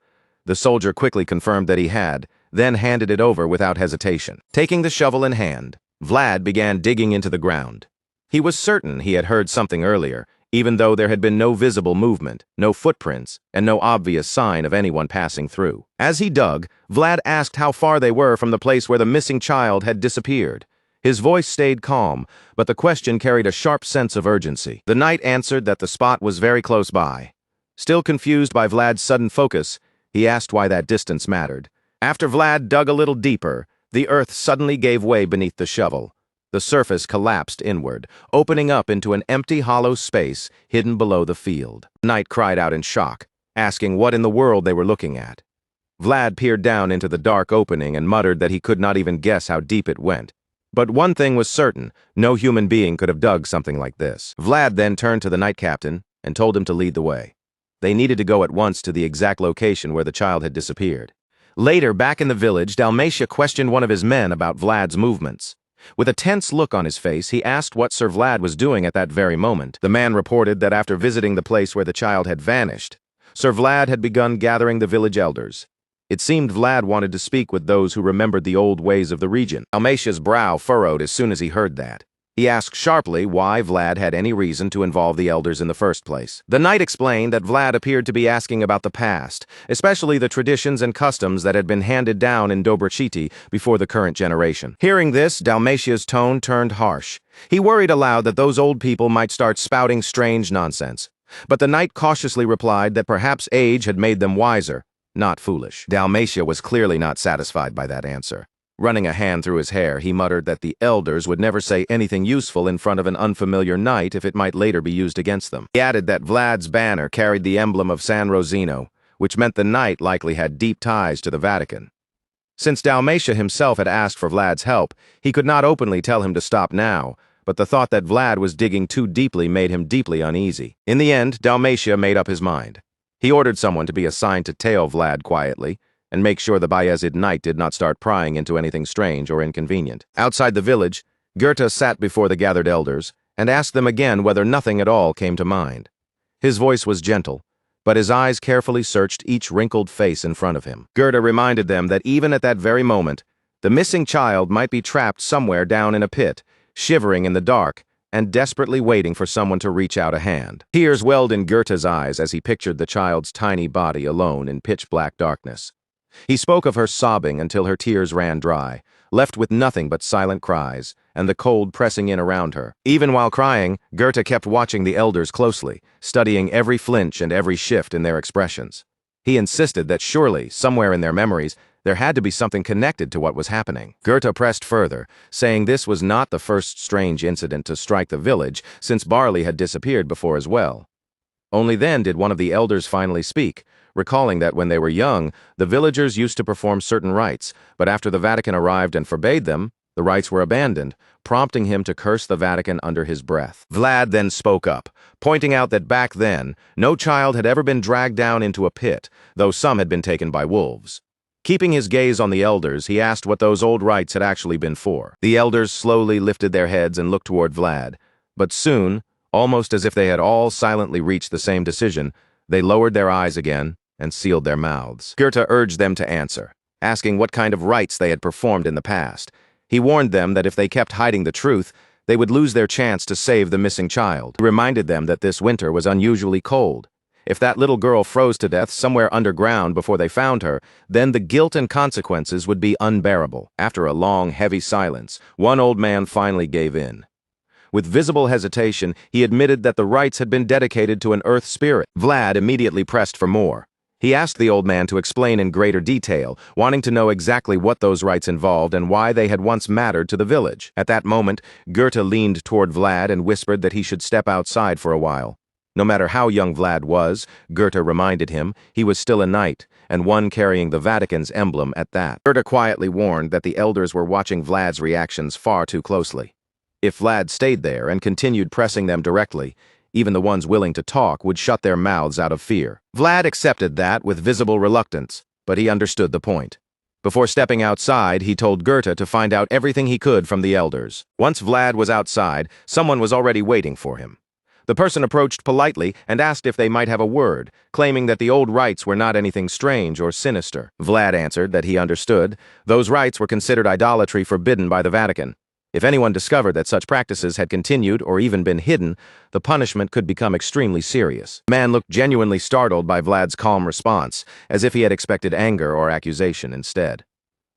The soldier quickly confirmed that he had, then handed it over without hesitation. Taking the shovel in hand, Vlad began digging into the ground. He was certain he had heard something earlier, even though there had been no visible movement, no footprints, and no obvious sign of anyone passing through. As he dug, Vlad asked how far they were from the place where the missing child had disappeared. His voice stayed calm, but the question carried a sharp sense of urgency. The knight answered that the spot was very close by. Still confused by Vlad's sudden focus, he asked why that distance mattered. After Vlad dug a little deeper, the earth suddenly gave way beneath the shovel. The surface collapsed inward, opening up into an empty, hollow space hidden below the field. The knight cried out in shock, asking what in the world they were looking at. Vlad peered down into the dark opening and muttered that he could not even guess how deep it went. But one thing was certain, no human being could have dug something like this. Vlad then turned to the knight captain and told him to lead the way. They needed to go at once to the exact location where the child had disappeared. Later, back in the village, Dalmatia questioned one of his men about Vlad's movements. With a tense look on his face, he asked what Sir Vlad was doing at that very moment. The man reported that after visiting the place where the child had vanished, Sir Vlad had begun gathering the village elders. It seemed Vlad wanted to speak with those who remembered the old ways of the region. Dalmatia's brow furrowed as soon as he heard that. He asked sharply why Vlad had any reason to involve the elders in the first place. The knight explained that Vlad appeared to be asking about the past, especially the traditions and customs that had been handed down in Dobrachiti before the current generation. Hearing this, Dalmatia's tone turned harsh. He worried aloud that those old people might start spouting strange nonsense. But the knight cautiously replied that perhaps age had made them wiser, not foolish. Dalmatia was clearly not satisfied by that answer. Running a hand through his hair, he muttered that the elders would never say anything useful in front of an unfamiliar knight if it might later be used against them. He added that Vlad's banner carried the emblem of San Rosino, which meant the knight likely had deep ties to the Vatican. Since Dalmatia himself had asked for Vlad's help, he could not openly tell him to stop now, but the thought that Vlad was digging too deeply made him deeply uneasy. In the end, Dalmatia made up his mind. He ordered someone to be assigned to tail Vlad quietly, and make sure the Bayezid knight did not start prying into anything strange or inconvenient. Outside the village, Goethe sat before the gathered elders and asked them again whether nothing at all came to mind. His voice was gentle, but his eyes carefully searched each wrinkled face in front of him. Goethe reminded them that even at that very moment, The missing child might be trapped somewhere down in a pit, shivering in the dark, and desperately waiting for someone to reach out a hand. Tears welled in Goethe's eyes as he pictured the child's tiny body alone in pitch-black darkness. He spoke of her sobbing until her tears ran dry, left with nothing but silent cries, and the cold pressing in around her. Even while crying, Goethe kept watching the elders closely, studying every flinch and every shift in their expressions. He insisted that surely, somewhere in their memories, there had to be something connected to what was happening. Goethe pressed further, saying this was not the first strange incident to strike the village, since Barley had disappeared before as well. Only then did one of the elders finally speak, recalling that when they were young, the villagers used to perform certain rites, but after the Vatican arrived and forbade them, the rites were abandoned, prompting him to curse the Vatican under his breath. Vlad then spoke up, pointing out that back then, no child had ever been dragged down into a pit, though some had been taken by wolves. Keeping his gaze on the elders, he asked what those old rites had actually been for. The elders slowly lifted their heads and looked toward Vlad, but soon, almost as if they had all silently reached the same decision, they lowered their eyes again and sealed their mouths. Goethe urged them to answer, asking what kind of rites they had performed in the past. He warned them that if they kept hiding the truth, they would lose their chance to save the missing child. He reminded them that this winter was unusually cold. If that little girl froze to death somewhere underground before they found her, then the guilt and consequences would be unbearable. After a long, heavy silence, one old man finally gave in. With visible hesitation, he admitted that the rites had been dedicated to an earth spirit. Vlad immediately pressed for more. He asked the old man to explain in greater detail, wanting to know exactly what those rites involved and why they had once mattered to the village. At that moment, Goethe leaned toward Vlad and whispered that he should step outside for a while. No matter how young Vlad was, Goethe reminded him, he was still a knight, and one carrying the Vatican's emblem at that. Goethe quietly warned that the elders were watching Vlad's reactions far too closely. If Vlad stayed there and continued pressing them directly, even the ones willing to talk would shut their mouths out of fear. Vlad accepted that with visible reluctance, but he understood the point. Before stepping outside, he told Goethe to find out everything he could from the elders. Once Vlad was outside, someone was already waiting for him. The person approached politely and asked if they might have a word, claiming that the old rites were not anything strange or sinister. Vlad answered that he understood. Those rites were considered idolatry forbidden by the Vatican. If anyone discovered that such practices had continued or even been hidden, the punishment could become extremely serious. The man looked genuinely startled by Vlad's calm response, as if he had expected anger or accusation instead.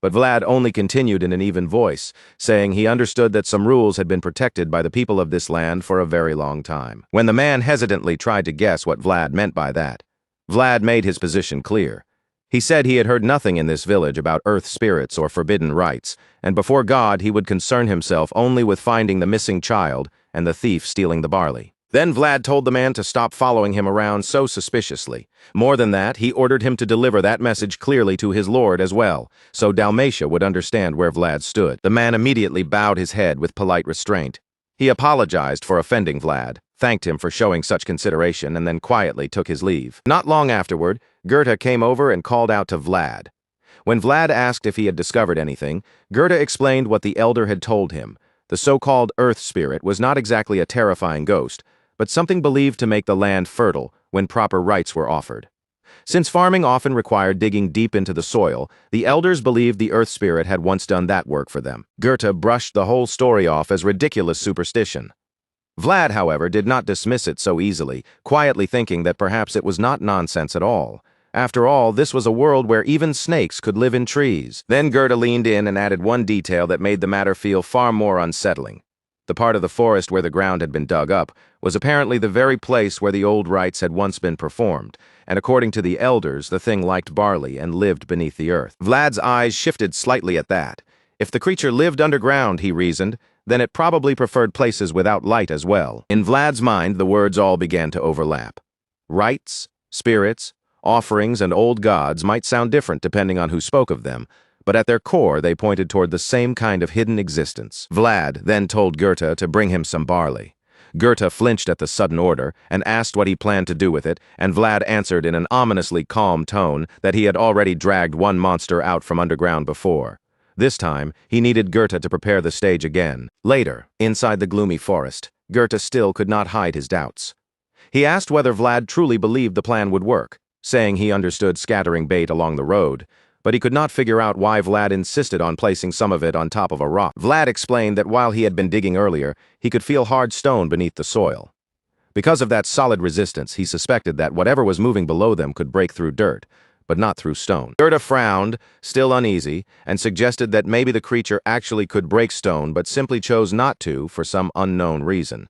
But Vlad only continued in an even voice, saying he understood that some rules had been protected by the people of this land for a very long time. When the man hesitantly tried to guess what Vlad meant by that, Vlad made his position clear. He said he had heard nothing in this village about earth spirits or forbidden rites, and before God he would concern himself only with finding the missing child and the thief stealing the barley. Then Vlad told the man to stop following him around so suspiciously. More than that, he ordered him to deliver that message clearly to his lord as well, so Dalmatia would understand where Vlad stood. The man immediately bowed his head with polite restraint. He apologized for offending Vlad, thanked him for showing such consideration, and then quietly took his leave. Not long afterward, Goethe came over and called out to Vlad. When Vlad asked if he had discovered anything, Goethe explained what the elder had told him. The so-called earth spirit was not exactly a terrifying ghost, but something believed to make the land fertile when proper rites were offered. Since farming often required digging deep into the soil, the elders believed the earth spirit had once done that work for them. Goethe brushed the whole story off as ridiculous superstition. Vlad, however, did not dismiss it so easily, quietly thinking that perhaps it was not nonsense at all. After all, this was a world where even snakes could live in trees. Then Goethe leaned in and added one detail that made the matter feel far more unsettling. The part of the forest where the ground had been dug up was apparently the very place where the old rites had once been performed, and according to the elders, the thing liked barley and lived beneath the earth. Vlad's eyes shifted slightly at that. If the creature lived underground, he reasoned, then it probably preferred places without light as well. In Vlad's mind, the words all began to overlap. Rites, spirits, offerings, and old gods might sound different depending on who spoke of them, but at their core they pointed toward the same kind of hidden existence. Vlad then told Goethe to bring him some barley. Goethe flinched at the sudden order and asked what he planned to do with it, and Vlad answered in an ominously calm tone that he had already dragged one monster out from underground before. This time, he needed Goethe to prepare the stage again. Later, inside the gloomy forest, Goethe still could not hide his doubts. He asked whether Vlad truly believed the plan would work, saying he understood scattering bait along the road, but he could not figure out why Vlad insisted on placing some of it on top of a rock. Vlad explained that while he had been digging earlier, he could feel hard stone beneath the soil. Because of that solid resistance, he suspected that whatever was moving below them could break through dirt, but not through stone. Gerda frowned, still uneasy, and suggested that maybe the creature actually could break stone but simply chose not to for some unknown reason.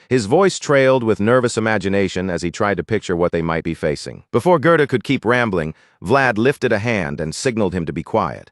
His voice trailed with nervous imagination as he tried to picture what they might be facing. Before Gerda could keep rambling, Vlad lifted a hand and signaled him to be quiet.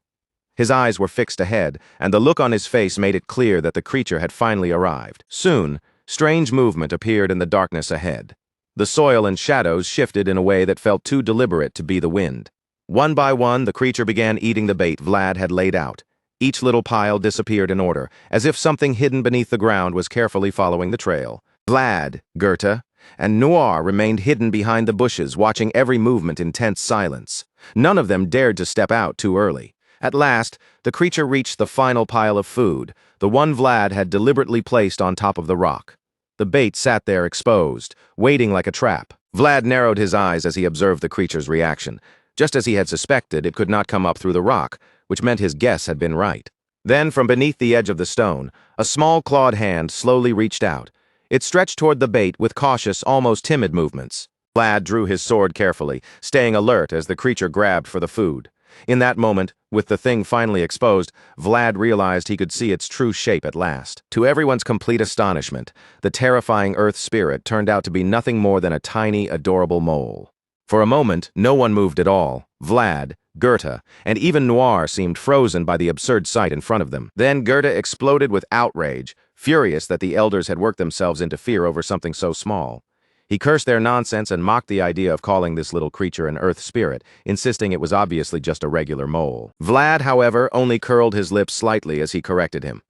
His eyes were fixed ahead, and the look on his face made it clear that the creature had finally arrived. Soon, strange movement appeared in the darkness ahead. The soil and shadows shifted in a way that felt too deliberate to be the wind. One by one, the creature began eating the bait Vlad had laid out. Each little pile disappeared in order, as if something hidden beneath the ground was carefully following the trail. Vlad, Gerta, and Noir remained hidden behind the bushes, watching every movement in tense silence. None of them dared to step out too early. At last, the creature reached the final pile of food, the one Vlad had deliberately placed on top of the rock. The bait sat there exposed, waiting like a trap. Vlad narrowed his eyes as he observed the creature's reaction. Just as he had suspected, it could not come up through the rock, which meant his guess had been right. Then, from beneath the edge of the stone, a small clawed hand slowly reached out. It stretched toward the bait with cautious, almost timid movements. Vlad drew his sword carefully, staying alert as the creature grabbed for the food. In that moment, with the thing finally exposed, Vlad realized he could see its true shape at last. To everyone's complete astonishment, the terrifying earth spirit turned out to be nothing more than a tiny, adorable mole. For a moment, no one moved at all. Vlad, Gerta, and even Noir seemed frozen by the absurd sight in front of them. Then Gerta exploded with outrage, furious that the elders had worked themselves into fear over something so small. He cursed their nonsense and mocked the idea of calling this little creature an earth spirit, insisting it was obviously just a regular mole. Vlad, however, only curled his lips slightly as he corrected him.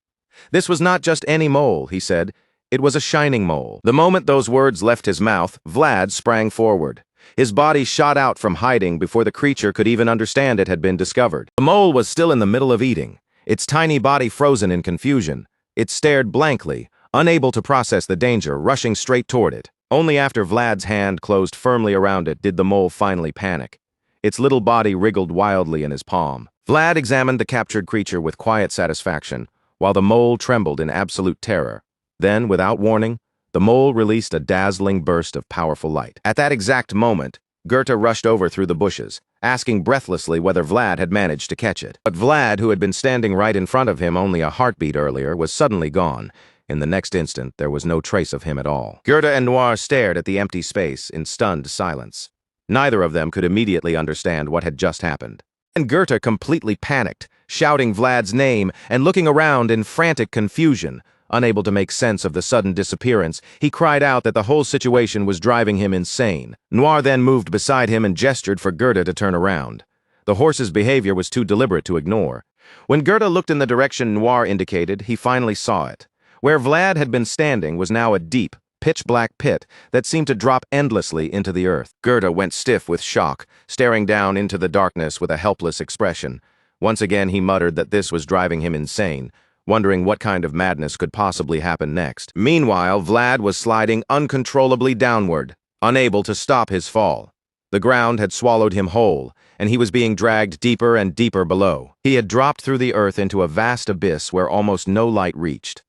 This was not just any mole, he said. It was a shining mole. The moment those words left his mouth, Vlad sprang forward. His body shot out from hiding before the creature could even understand it had been discovered. The mole was still in the middle of eating, its tiny body frozen in confusion. It stared blankly, unable to process the danger, rushing straight toward it. Only after Vlad's hand closed firmly around it did the mole finally panic. Its little body wriggled wildly in his palm. Vlad examined the captured creature with quiet satisfaction, while the mole trembled in absolute terror. Then, without warning, the mole released a dazzling burst of powerful light. At that exact moment, Gerta rushed over through the bushes, asking breathlessly whether Vlad had managed to catch it. But Vlad, who had been standing right in front of him only a heartbeat earlier, was suddenly gone. In the next instant, there was no trace of him at all. Gerta and Noir stared at the empty space in stunned silence. Neither of them could immediately understand what had just happened. And Gerta completely panicked, shouting Vlad's name and looking around in frantic confusion. Unable to make sense of the sudden disappearance, he cried out that the whole situation was driving him insane. Noir then moved beside him and gestured for Gerta to turn around. The horse's behavior was too deliberate to ignore. When Gerta looked in the direction Noir indicated, he finally saw it. Where Vlad had been standing was now a deep, pitch-black pit that seemed to drop endlessly into the earth. Gerta went stiff with shock, staring down into the darkness with a helpless expression. Once again he muttered that this was driving him insane, wondering what kind of madness could possibly happen next. Meanwhile, Vlad was sliding uncontrollably downward, unable to stop his fall. The ground had swallowed him whole, and he was being dragged deeper and deeper below. He had dropped through the earth into a vast abyss where almost no light reached.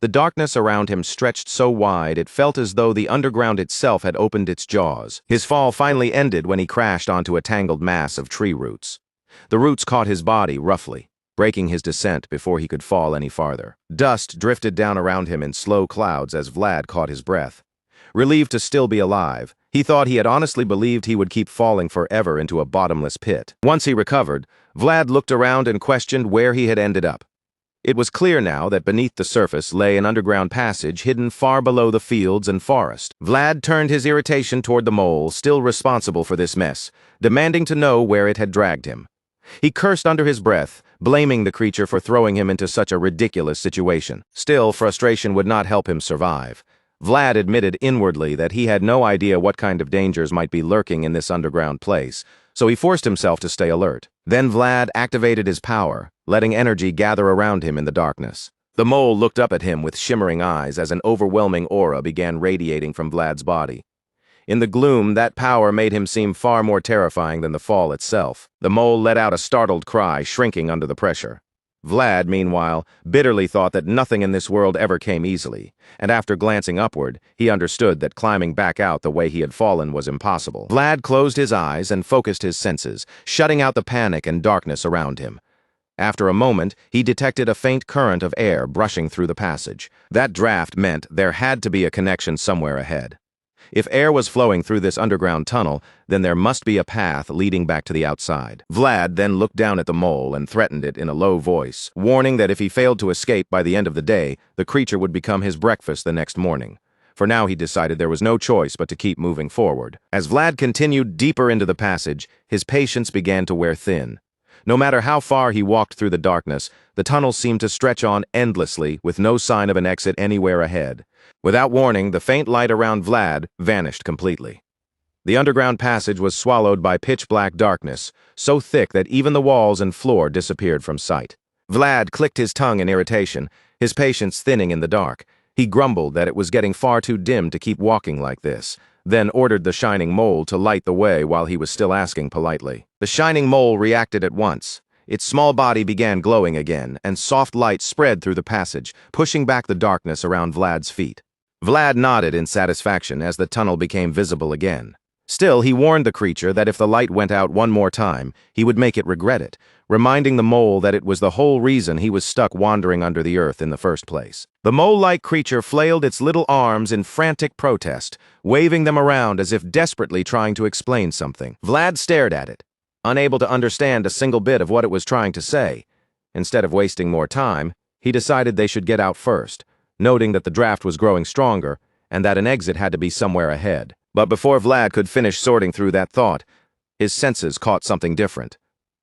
The darkness around him stretched so wide it felt as though the underground itself had opened its jaws. His fall finally ended when he crashed onto a tangled mass of tree roots. The roots caught his body roughly, breaking his descent before he could fall any farther. Dust drifted down around him in slow clouds as Vlad caught his breath. Relieved to still be alive, he thought he had honestly believed he would keep falling forever into a bottomless pit. Once he recovered, Vlad looked around and questioned where he had ended up. It was clear now that beneath the surface lay an underground passage hidden far below the fields and forest. Vlad turned his irritation toward the mole, still responsible for this mess, demanding to know where it had dragged him. He cursed under his breath, blaming the creature for throwing him into such a ridiculous situation. Still, frustration would not help him survive. Vlad admitted inwardly that he had no idea what kind of dangers might be lurking in this underground place, so he forced himself to stay alert. Then Vlad activated his power, letting energy gather around him in the darkness. The mole looked up at him with shimmering eyes as an overwhelming aura began radiating from Vlad's body. In the gloom, that power made him seem far more terrifying than the fall itself. The mole let out a startled cry, shrinking under the pressure. Vlad, meanwhile, bitterly thought that nothing in this world ever came easily, and after glancing upward, he understood that climbing back out the way he had fallen was impossible. Vlad closed his eyes and focused his senses, shutting out the panic and darkness around him. After a moment, he detected a faint current of air brushing through the passage. That draft meant there had to be a connection somewhere ahead. If air was flowing through this underground tunnel, then there must be a path leading back to the outside. Vlad then looked down at the mole and threatened it in a low voice, warning that if he failed to escape by the end of the day, the creature would become his breakfast the next morning. For now, he decided there was no choice but to keep moving forward. As Vlad continued deeper into the passage, his patience began to wear thin. No matter how far he walked through the darkness, the tunnel seemed to stretch on endlessly with no sign of an exit anywhere ahead. Without warning, the faint light around Vlad vanished completely. The underground passage was swallowed by pitch-black darkness, so thick that even the walls and floor disappeared from sight. Vlad clicked his tongue in irritation, his patience thinning in the dark. He grumbled that it was getting far too dim to keep walking like this, then ordered the shining mole to light the way while he was still asking politely. The shining mole reacted at once. Its small body began glowing again, and soft light spread through the passage, pushing back the darkness around Vlad's feet. Vlad nodded in satisfaction as the tunnel became visible again. Still, he warned the creature that if the light went out one more time, he would make it regret it, reminding the mole that it was the whole reason he was stuck wandering under the earth in the first place. The mole-like creature flailed its little arms in frantic protest, waving them around as if desperately trying to explain something. Vlad stared at it, unable to understand a single bit of what it was trying to say. Instead of wasting more time, he decided they should get out first, noting that the draft was growing stronger and that an exit had to be somewhere ahead. But before Vlad could finish sorting through that thought, his senses caught something different.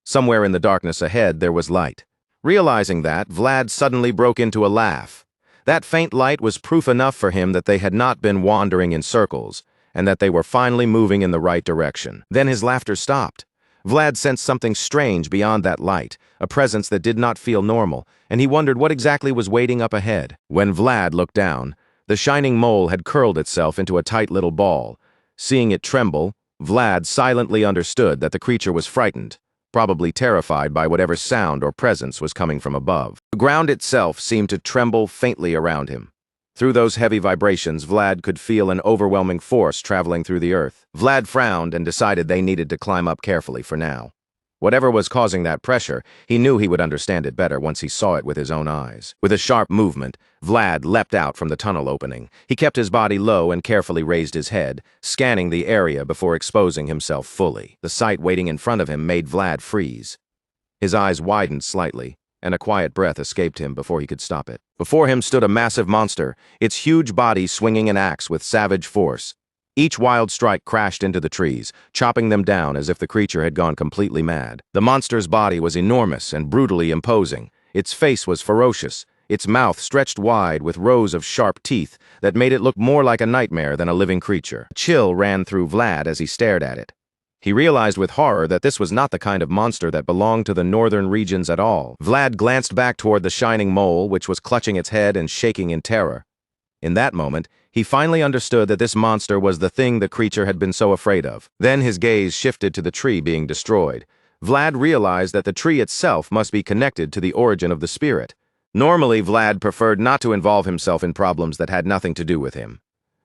Somewhere in the darkness ahead, there was light. Realizing that, Vlad suddenly broke into a laugh. That faint light was proof enough for him that they had not been wandering in circles, and that they were finally moving in the right direction. Then his laughter stopped. Vlad sensed something strange beyond that light, a presence that did not feel normal, and he wondered what exactly was waiting up ahead. When Vlad looked down, the shining mole had curled itself into a tight little ball. Seeing it tremble, Vlad silently understood that the creature was frightened, probably terrified by whatever sound or presence was coming from above. The ground itself seemed to tremble faintly around him. Through those heavy vibrations, Vlad could feel an overwhelming force traveling through the earth. Vlad frowned and decided they needed to climb up carefully for now. Whatever was causing that pressure, he knew he would understand it better once he saw it with his own eyes. With a sharp movement, Vlad leapt out from the tunnel opening. He kept his body low and carefully raised his head, scanning the area before exposing himself fully. The sight waiting in front of him made Vlad freeze. His eyes widened slightly, and a quiet breath escaped him before he could stop it. Before him stood a massive monster, its huge body swinging an axe with savage force. Each wild strike crashed into the trees, chopping them down as if the creature had gone completely mad. The monster's body was enormous and brutally imposing. Its face was ferocious, its mouth stretched wide with rows of sharp teeth that made it look more like a nightmare than a living creature. A chill ran through Vlad as he stared at it. He realized with horror that this was not the kind of monster that belonged to the northern regions at all. Vlad glanced back toward the shining mole, which was clutching its head and shaking in terror. In that moment, he finally understood that this monster was the thing the creature had been so afraid of. Then his gaze shifted to the tree being destroyed. Vlad realized that the tree itself must be connected to the origin of the spirit. Normally, Vlad preferred not to involve himself in problems that had nothing to do with him.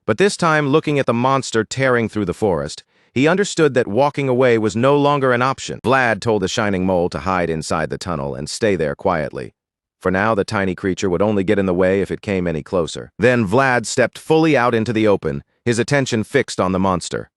But this time, looking at the monster tearing through the forest, he understood that walking away was no longer an option. Vlad told the shining mole to hide inside the tunnel and stay there quietly. For now, the tiny creature would only get in the way if it came any closer. Then Vlad stepped fully out into the open, his attention fixed on the monster.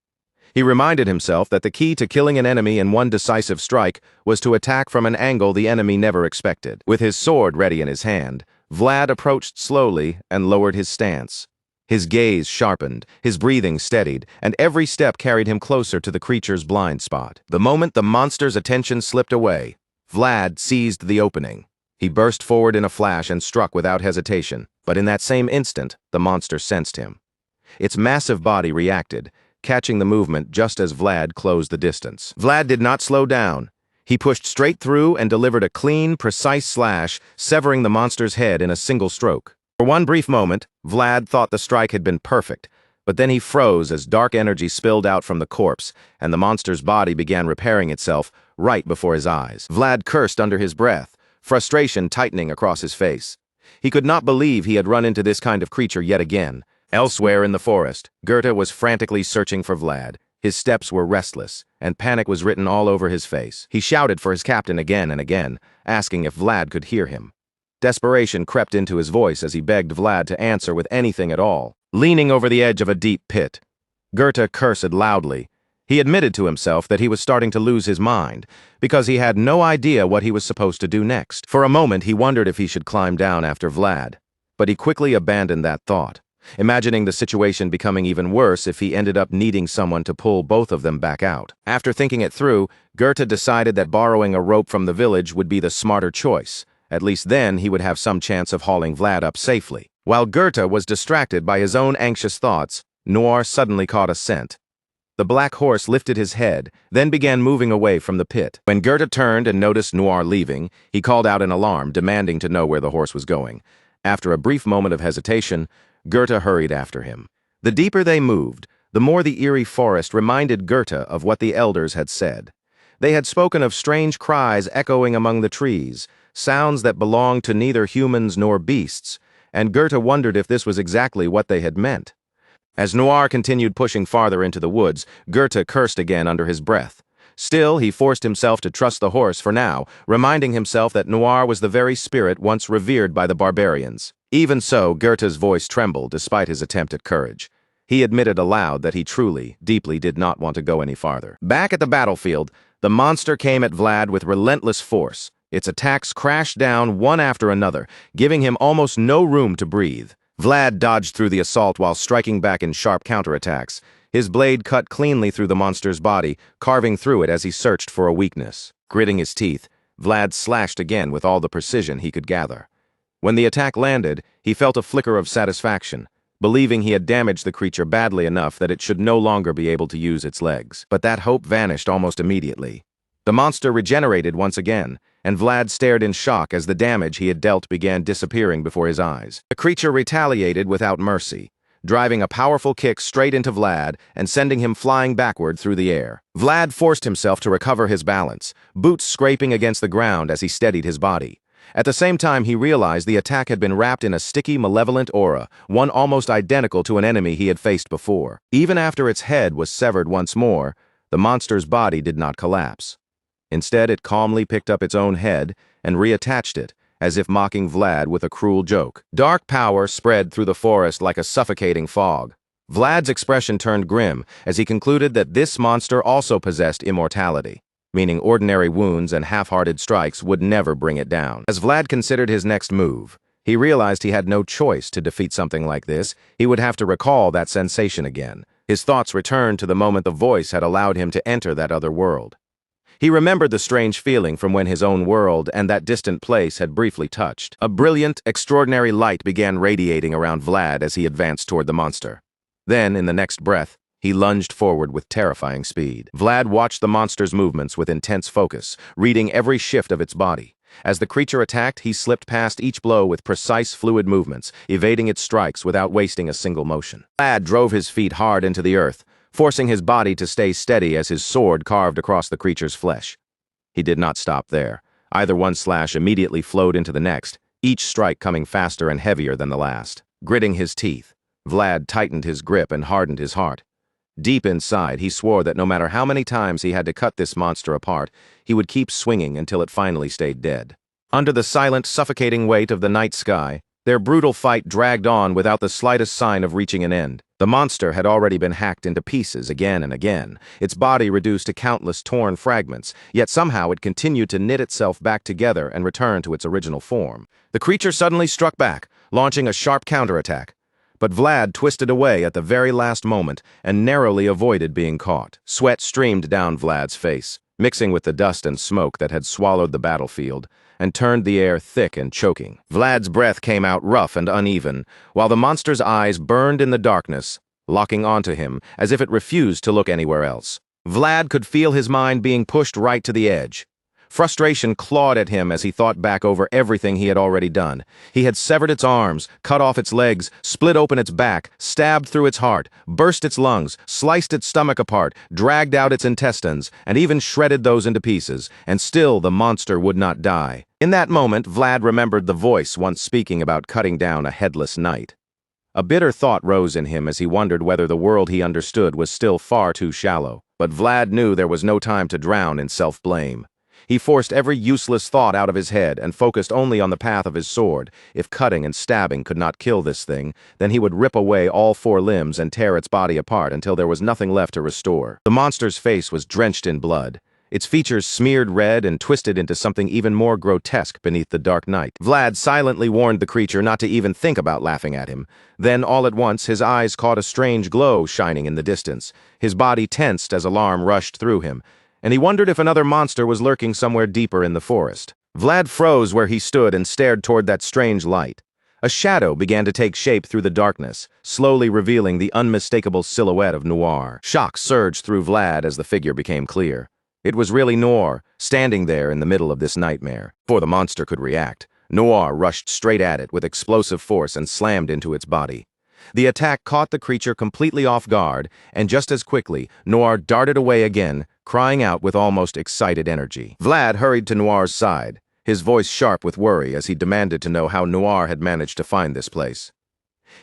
He reminded himself that the key to killing an enemy in one decisive strike was to attack from an angle the enemy never expected. With his sword ready in his hand, Vlad approached slowly and lowered his stance. His gaze sharpened, his breathing steadied, and every step carried him closer to the creature's blind spot. The moment the monster's attention slipped away, Vlad seized the opening. He burst forward in a flash and struck without hesitation, but in that same instant, the monster sensed him. Its massive body reacted, catching the movement just as Vlad closed the distance. Vlad did not slow down. He pushed straight through and delivered a clean, precise slash, severing the monster's head in a single stroke. For one brief moment, Vlad thought the strike had been perfect, But then he froze as dark energy spilled out from the corpse, and the monster's body began repairing itself right before his eyes. Vlad cursed under his breath, frustration tightening across his face. He could not believe he had run into this kind of creature yet again. Elsewhere in the forest, Goethe was frantically searching for Vlad. His steps were restless, and panic was written all over his face. He shouted for his captain again and again, asking if Vlad could hear him. Desperation crept into his voice as he begged Vlad to answer with anything at all. Leaning over the edge of a deep pit, Goethe cursed loudly. He admitted to himself that he was starting to lose his mind, because he had no idea what he was supposed to do next. For a moment, he wondered if he should climb down after Vlad, but he quickly abandoned that thought, imagining the situation becoming even worse if he ended up needing someone to pull both of them back out. After thinking it through, Goethe decided that borrowing a rope from the village would be the smarter choice. At least then he would have some chance of hauling Vlad up safely. While Goethe was distracted by his own anxious thoughts, Noir suddenly caught a scent. The black horse lifted his head, then began moving away from the pit. When Goethe turned and noticed Noir leaving, he called out in alarm, demanding to know where the horse was going. After a brief moment of hesitation, Goethe hurried after him. The deeper they moved, the more the eerie forest reminded Goethe of what the elders had said. They had spoken of strange cries echoing among the trees, sounds that belonged to neither humans nor beasts, and Goethe wondered if this was exactly what they had meant. As Noir continued pushing farther into the woods, Goethe cursed again under his breath. Still, he forced himself to trust the horse for now, reminding himself that Noir was the very spirit once revered by the barbarians. Even so, Goethe's voice trembled despite his attempt at courage. He admitted aloud that he truly, deeply did not want to go any farther. Back at the battlefield, the monster came at Vlad with relentless force. Its attacks crashed down one after another, giving him almost no room to breathe. Vlad dodged through the assault while striking back in sharp counterattacks. His blade cut cleanly through the monster's body, carving through it as he searched for a weakness. Gritting his teeth, Vlad slashed again with all the precision he could gather. When the attack landed, he felt a flicker of satisfaction, believing he had damaged the creature badly enough that it should no longer be able to use its legs. But that hope vanished almost immediately. The monster regenerated once again, and Vlad stared in shock as the damage he had dealt began disappearing before his eyes. The creature retaliated without mercy, driving a powerful kick straight into Vlad and sending him flying backward through the air. Vlad forced himself to recover his balance, boots scraping against the ground as he steadied his body. At the same time, he realized the attack had been wrapped in a sticky, malevolent aura, one almost identical to an enemy he had faced before. Even after its head was severed once more, the monster's body did not collapse. Instead, it calmly picked up its own head and reattached it, as if mocking Vlad with a cruel joke. Dark power spread through the forest like a suffocating fog. Vlad's expression turned grim as he concluded that this monster also possessed immortality, meaning ordinary wounds and half-hearted strikes would never bring it down. As Vlad considered his next move, he realized he had no choice to defeat something like this. He would have to recall that sensation again. His thoughts returned to the moment the voice had allowed him to enter that other world. He remembered the strange feeling from when his own world and that distant place had briefly touched. A brilliant, extraordinary light began radiating around Vlad as he advanced toward the monster. Then, in the next breath, he lunged forward with terrifying speed. Vlad watched the monster's movements with intense focus, reading every shift of its body. As the creature attacked, he slipped past each blow with precise, fluid movements, evading its strikes without wasting a single motion. Vlad drove his feet hard into the earth, forcing his body to stay steady as his sword carved across the creature's flesh. He did not stop there. Either one slash immediately flowed into the next, each strike coming faster and heavier than the last. Gritting his teeth, Vlad tightened his grip and hardened his heart. Deep inside, he swore that no matter how many times he had to cut this monster apart, he would keep swinging until it finally stayed dead. Under the silent, suffocating weight of the night sky, their brutal fight dragged on without the slightest sign of reaching an end. The monster had already been hacked into pieces again and again, its body reduced to countless torn fragments, yet somehow it continued to knit itself back together and return to its original form. The creature suddenly struck back, launching a sharp counterattack. But Vlad twisted away at the very last moment and narrowly avoided being caught. Sweat streamed down Vlad's face, mixing with the dust and smoke that had swallowed the battlefield and turned the air thick and choking. Vlad's breath came out rough and uneven, while the monster's eyes burned in the darkness, locking onto him as if it refused to look anywhere else. Vlad could feel his mind being pushed right to the edge. Frustration clawed at him as he thought back over everything he had already done. He had severed its arms, cut off its legs, split open its back, stabbed through its heart, burst its lungs, sliced its stomach apart, dragged out its intestines, and even shredded those into pieces, and still the monster would not die. In that moment, Vlad remembered the voice once speaking about cutting down a headless knight. A bitter thought rose in him as he wondered whether the world he understood was still far too shallow. But Vlad knew there was no time to drown in self-blame. He forced every useless thought out of his head and focused only on the path of his sword. If cutting and stabbing could not kill this thing, then he would rip away all 4 limbs and tear its body apart until there was nothing left to restore. The monster's face was drenched in blood, its features smeared red and twisted into something even more grotesque beneath the dark night. Vlad silently warned the creature not to even think about laughing at him. Then, all at once, his eyes caught a strange glow shining in the distance. His body tensed as alarm rushed through him, and he wondered if another monster was lurking somewhere deeper in the forest. Vlad froze where he stood and stared toward that strange light. A shadow began to take shape through the darkness, slowly revealing the unmistakable silhouette of Noir. Shock surged through Vlad as the figure became clear. It was really Noir, standing there in the middle of this nightmare. Before the monster could react, Noir rushed straight at it with explosive force and slammed into its body. The attack caught the creature completely off guard, and just as quickly, Noir darted away again, crying out with almost excited energy. Vlad hurried to Noir's side, his voice sharp with worry as he demanded to know how Noir had managed to find this place.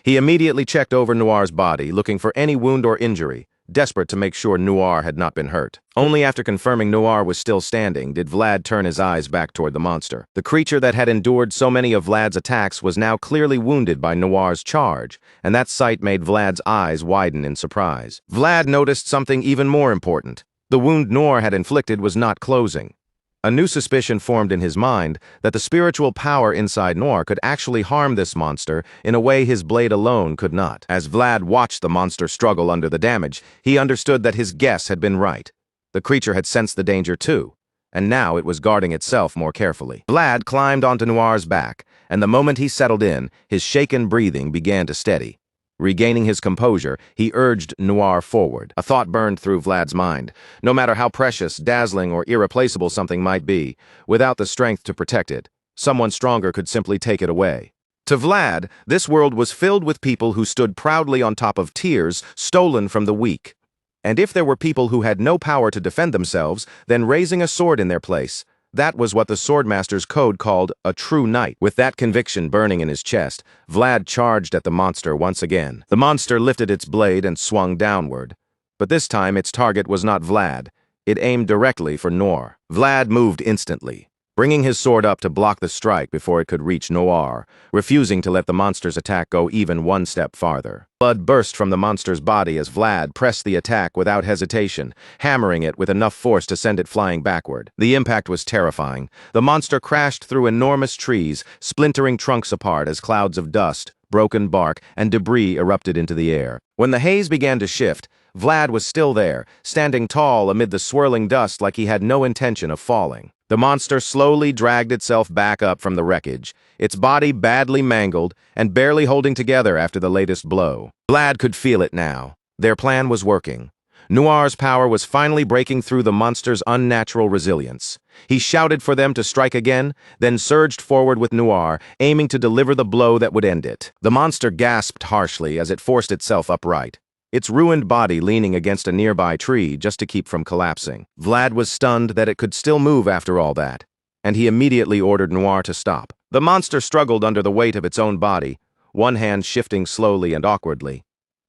He immediately checked over Noir's body, looking for any wound or injury, desperate to make sure Noir had not been hurt. Only after confirming Noir was still standing did Vlad turn his eyes back toward the monster. The creature that had endured so many of Vlad's attacks was now clearly wounded by Noir's charge, and that sight made Vlad's eyes widen in surprise. Vlad noticed something even more important. The wound Noir had inflicted was not closing. A new suspicion formed in his mind that the spiritual power inside Noir could actually harm this monster in a way his blade alone could not. As Vlad watched the monster struggle under the damage, he understood that his guess had been right. The creature had sensed the danger too, and now it was guarding itself more carefully. Vlad climbed onto Noir's back, and the moment he settled in, his shaken breathing began to steady. Regaining his composure, he urged Noir forward. A thought burned through Vlad's mind. No matter how precious, dazzling, or irreplaceable something might be, without the strength to protect it, someone stronger could simply take it away. To Vlad, this world was filled with people who stood proudly on top of tiers stolen from the weak. And if there were people who had no power to defend themselves, then raising a sword in their place. That was what the Swordmaster's code called a true knight. With that conviction burning in his chest, Vlad charged at the monster once again. The monster lifted its blade and swung downward. But this time its target was not Vlad. It aimed directly for Noir. Vlad moved instantly, bringing his sword up to block the strike before it could reach Noir, refusing to let the monster's attack go even one step farther. Blood burst from the monster's body as Vlad pressed the attack without hesitation, hammering it with enough force to send it flying backward. The impact was terrifying. The monster crashed through enormous trees, splintering trunks apart as clouds of dust, broken bark, and debris erupted into the air. When the haze began to shift, Vlad was still there, standing tall amid the swirling dust like he had no intention of falling. The monster slowly dragged itself back up from the wreckage, its body badly mangled and barely holding together after the latest blow. Vlad could feel it now. Their plan was working. Noir's power was finally breaking through the monster's unnatural resilience. He shouted for them to strike again, then surged forward with Noir, aiming to deliver the blow that would end it. The monster gasped harshly as it forced itself upright, its ruined body leaning against a nearby tree just to keep from collapsing. Vlad was stunned that it could still move after all that, and he immediately ordered Noir to stop. The monster struggled under the weight of its own body, one hand shifting slowly and awkwardly.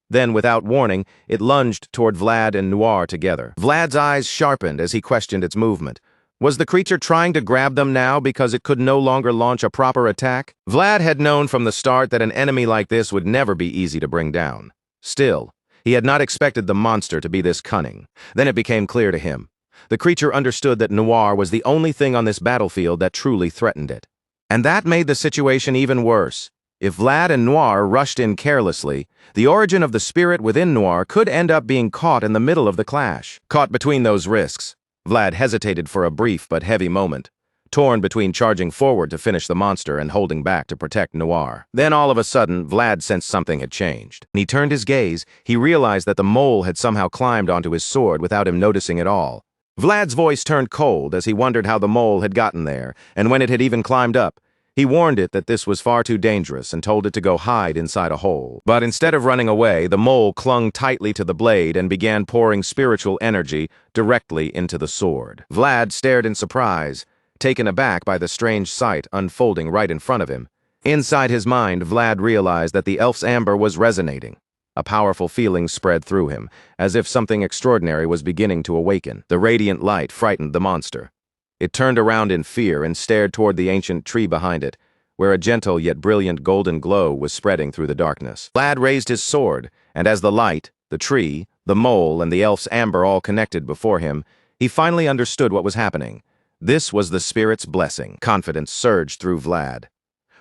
Then, without warning, it lunged toward Vlad and Noir together. Vlad's eyes sharpened as he questioned its movement. Was the creature trying to grab them now because it could no longer launch a proper attack? Vlad had known from the start that an enemy like this would never be easy to bring down. Still, he had not expected the monster to be this cunning. Then it became clear to him. The creature understood that Noir was the only thing on this battlefield that truly threatened it. And that made the situation even worse. If Vlad and Noir rushed in carelessly, the origin of the spirit within Noir could end up being caught in the middle of the clash. Caught between those risks, Vlad hesitated for a brief but heavy moment, torn between charging forward to finish the monster and holding back to protect Noir. Then all of a sudden, Vlad sensed something had changed. When he turned his gaze, he realized that the mole had somehow climbed onto his sword without him noticing at all. Vlad's voice turned cold as he wondered how the mole had gotten there, and when it had even climbed up. He warned it that this was far too dangerous and told it to go hide inside a hole. But instead of running away, the mole clung tightly to the blade and began pouring spiritual energy directly into the sword. Vlad stared in surprise, taken aback by the strange sight unfolding right in front of him. Inside his mind, Vlad realized that the elf's amber was resonating. A powerful feeling spread through him, as if something extraordinary was beginning to awaken. The radiant light frightened the monster. It turned around in fear and stared toward the ancient tree behind it, where a gentle yet brilliant golden glow was spreading through the darkness. Vlad raised his sword, and as the light, the tree, the mole, and the elf's amber all connected before him, he finally understood what was happening. This was the spirit's blessing. Confidence surged through Vlad.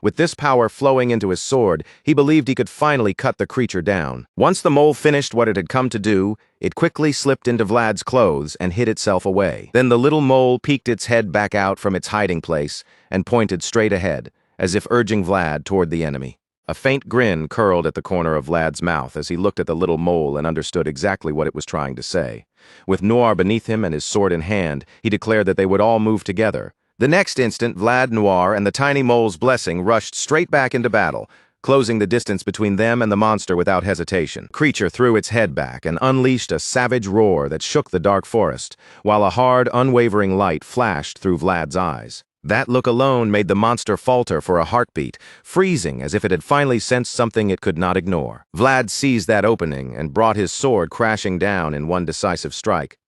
With this power flowing into his sword, he believed he could finally cut the creature down. Once the mole finished what it had come to do, it quickly slipped into Vlad's clothes and hid itself away. Then the little mole peeked its head back out from its hiding place and pointed straight ahead, as if urging Vlad toward the enemy. A faint grin curled at the corner of Vlad's mouth as he looked at the little mole and understood exactly what it was trying to say. With Noir beneath him and his sword in hand, he declared that they would all move together. The next instant, Vlad, Noir, and the tiny mole's blessing rushed straight back into battle, closing the distance between them and the monster without hesitation. The creature threw its head back and unleashed a savage roar that shook the dark forest, while a hard, unwavering light flashed through Vlad's eyes. That look alone made the monster falter for a heartbeat, freezing as if it had finally sensed something it could not ignore. Vlad seized that opening and brought his sword crashing down in one decisive strike.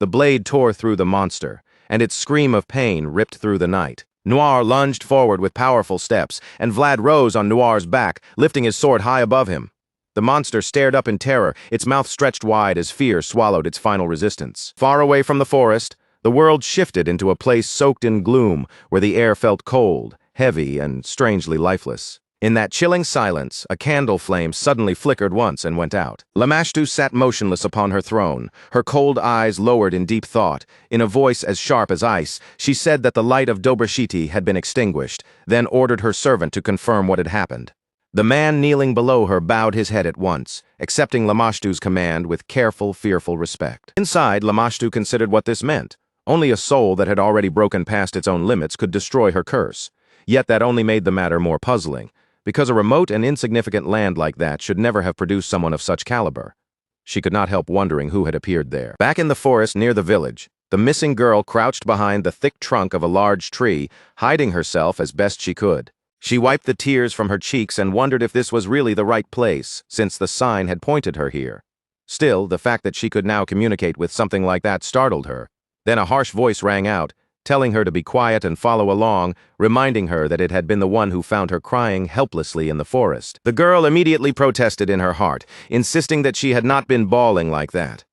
The blade tore through the monster, and its scream of pain ripped through the night. Noir lunged forward with powerful steps, and Vlad rose on Noir's back, lifting his sword high above him. The monster stared up in terror, its mouth stretched wide as fear swallowed its final resistance. Far away from the forest, the world shifted into a place soaked in gloom, where the air felt cold, heavy, and strangely lifeless. In that chilling silence, a candle flame suddenly flickered once and went out. Lamashtu sat motionless upon her throne, her cold eyes lowered in deep thought. In a voice as sharp as ice, she said that the light of Dobrashiti had been extinguished, then ordered her servant to confirm what had happened. The man kneeling below her bowed his head at once, accepting Lamashtu's command with careful, fearful respect. Inside, Lamashtu considered what this meant. Only a soul that had already broken past its own limits could destroy her curse. Yet that only made the matter more puzzling, because a remote and insignificant land like that should never have produced someone of such caliber. She could not help wondering who had appeared there. Back in the forest near the village, the missing girl crouched behind the thick trunk of a large tree, hiding herself as best she could. She wiped the tears from her cheeks and wondered if this was really the right place, since the sign had pointed her here. Still, the fact that she could now communicate with something like that startled her. Then a harsh voice rang out, telling her to be quiet and follow along, reminding her that it had been the one who found her crying helplessly in the forest. The girl immediately protested in her heart, insisting that she had not been bawling like that.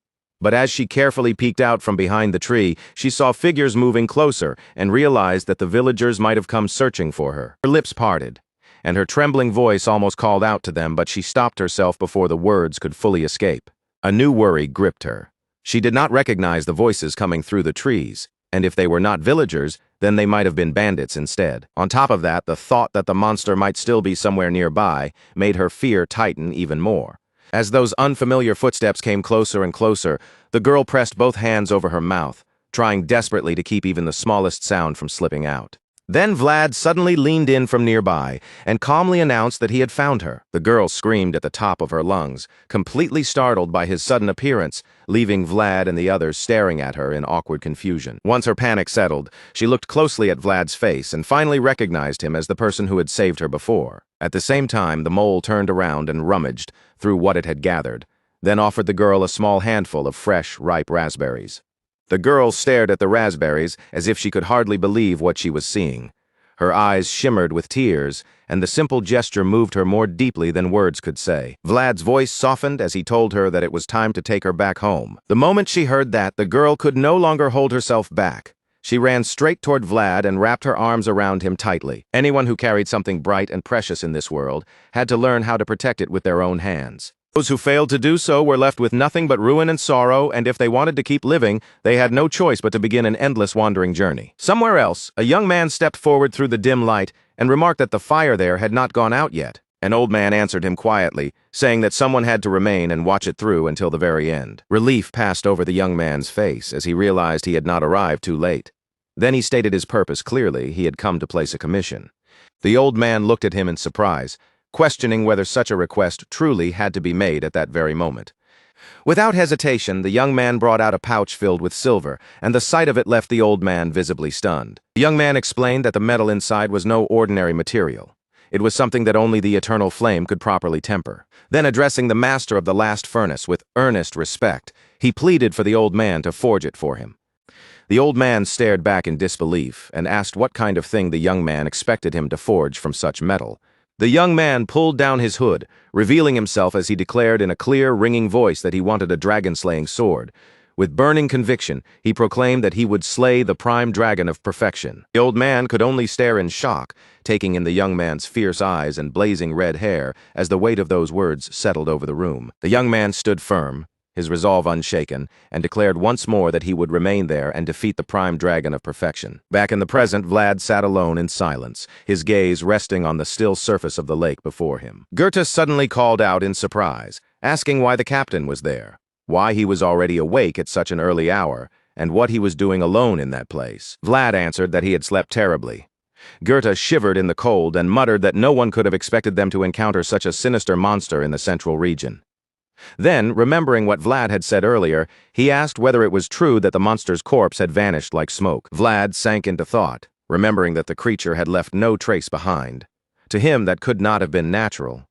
But as she carefully peeked out from behind the tree, she saw figures moving closer and realized that the villagers might have come searching for her. Her lips parted, and her trembling voice almost called out to them, but she stopped herself before the words could fully escape. A new worry gripped her. She did not recognize the voices coming through the trees, and if they were not villagers, then they might have been bandits instead. On top of that, the thought that the monster might still be somewhere nearby made her fear tighten even more. As those unfamiliar footsteps came closer and closer, the girl pressed both hands over her mouth, trying desperately to keep even the smallest sound from slipping out. Then Vlad suddenly leaned in from nearby and calmly announced that he had found her. The girl screamed at the top of her lungs, completely startled by his sudden appearance, leaving Vlad and the others staring at her in awkward confusion. Once her panic settled, she looked closely at Vlad's face and finally recognized him as the person who had saved her before. At the same time, the mole turned around and rummaged through what it had gathered, then offered the girl a small handful of fresh, ripe raspberries. The girl stared at the raspberries as if she could hardly believe what she was seeing. Her eyes shimmered with tears, and the simple gesture moved her more deeply than words could say. Vlad's voice softened as he told her that it was time to take her back home. The moment she heard that, the girl could no longer hold herself back. She ran straight toward Vlad and wrapped her arms around him tightly. Anyone who carried something bright and precious in this world had to learn how to protect it with their own hands. Those who failed to do so were left with nothing but ruin and sorrow, and if they wanted to keep living, they had no choice but to begin an endless wandering journey. Somewhere else, a young man stepped forward through the dim light and remarked that the fire there had not gone out yet. An old man answered him quietly, saying that someone had to remain and watch it through until the very end. Relief passed over the young man's face as he realized he had not arrived too late. Then he stated his purpose clearly. He had come to place a commission. The old man looked at him in surprise, questioning whether such a request truly had to be made at that very moment. Without hesitation, the young man brought out a pouch filled with silver, and the sight of it left the old man visibly stunned. The young man explained that the metal inside was no ordinary material. It was something that only the eternal flame could properly temper. Then, addressing the master of the last furnace with earnest respect, he pleaded for the old man to forge it for him. The old man stared back in disbelief and asked what kind of thing the young man expected him to forge from such metal. The young man pulled down his hood, revealing himself as he declared in a clear, ringing voice that he wanted a dragon-slaying sword. With burning conviction, he proclaimed that he would slay the prime dragon of perfection. The old man could only stare in shock, taking in the young man's fierce eyes and blazing red hair as the weight of those words settled over the room. The young man stood firm, his resolve unshaken, and declared once more that he would remain there and defeat the prime dragon of perfection. Back in the present, Vlad sat alone in silence, his gaze resting on the still surface of the lake before him. Goethe suddenly called out in surprise, asking why the captain was there, why he was already awake at such an early hour, and what he was doing alone in that place. Vlad answered that he had slept terribly. Goethe shivered in the cold and muttered that no one could have expected them to encounter such a sinister monster in the central region. Then, remembering what Vlad had said earlier, he asked whether it was true that the monster's corpse had vanished like smoke. Vlad sank into thought, remembering that the creature had left no trace behind. To him, that could not have been natural.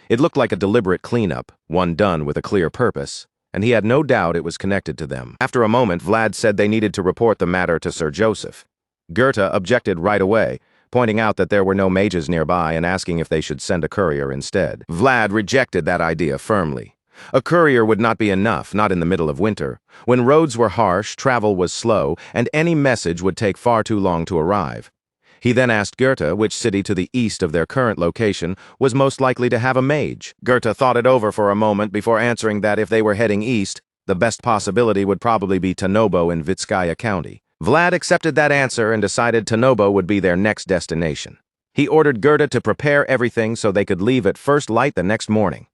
It looked like a deliberate cleanup, one done with a clear purpose, and he had no doubt it was connected to them. After a moment, Vlad said they needed to report the matter to Sir Joseph. Goethe objected right away, pointing out that there were no mages nearby and asking if they should send a courier instead. Vlad rejected that idea firmly. A courier would not be enough, not in the middle of winter, when roads were harsh, travel was slow, and any message would take far too long to arrive. He then asked Goethe which city to the east of their current location was most likely to have a mage. Goethe thought it over for a moment before answering that if they were heading east, the best possibility would probably be Tanobo in Vitskaya County. Vlad accepted that answer and decided Tanobo would be their next destination. He ordered Goethe to prepare everything so they could leave at first light the next morning.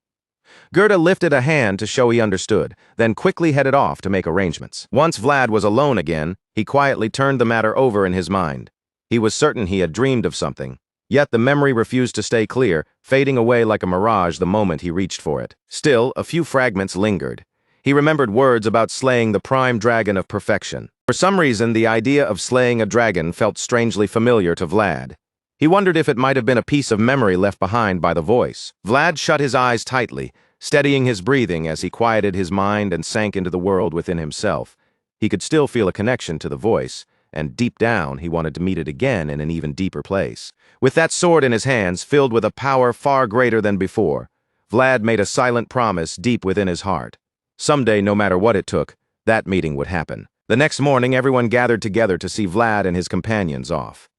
Goethe lifted a hand to show he understood, then quickly headed off to make arrangements. Once Vlad was alone again, he quietly turned the matter over in his mind. He was certain he had dreamed of something, yet the memory refused to stay clear, fading away like a mirage the moment he reached for it. Still, a few fragments lingered. He remembered words about slaying the prime dragon of perfection. For some reason, the idea of slaying a dragon felt strangely familiar to Vlad. He wondered if it might have been a piece of memory left behind by the voice. Vlad shut his eyes tightly, steadying his breathing as he quieted his mind and sank into the world within himself. He could still feel a connection to the voice, and deep down he wanted to meet it again in an even deeper place. With that sword in his hands, filled with a power far greater than before, Vlad made a silent promise deep within his heart. Someday, no matter what it took, that meeting would happen. The next morning, everyone gathered together to see Vlad and his companions off.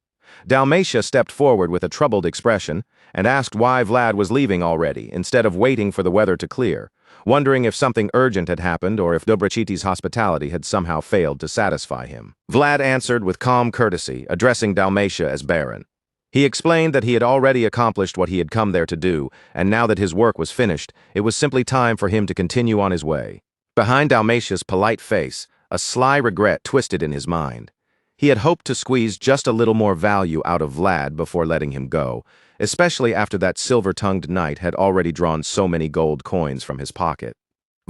Dalmatia stepped forward with a troubled expression and asked why Vlad was leaving already, instead of waiting for the weather to clear, wondering if something urgent had happened or if Dobrachiti's hospitality had somehow failed to satisfy him. Vlad answered with calm courtesy, addressing Dalmatia as Baron. He explained that he had already accomplished what he had come there to do, and now that his work was finished, it was simply time for him to continue on his way. Behind Dalmatia's polite face, a sly regret twisted in his mind. He had hoped to squeeze just a little more value out of Vlad before letting him go, especially after that silver-tongued knight had already drawn so many gold coins from his pocket.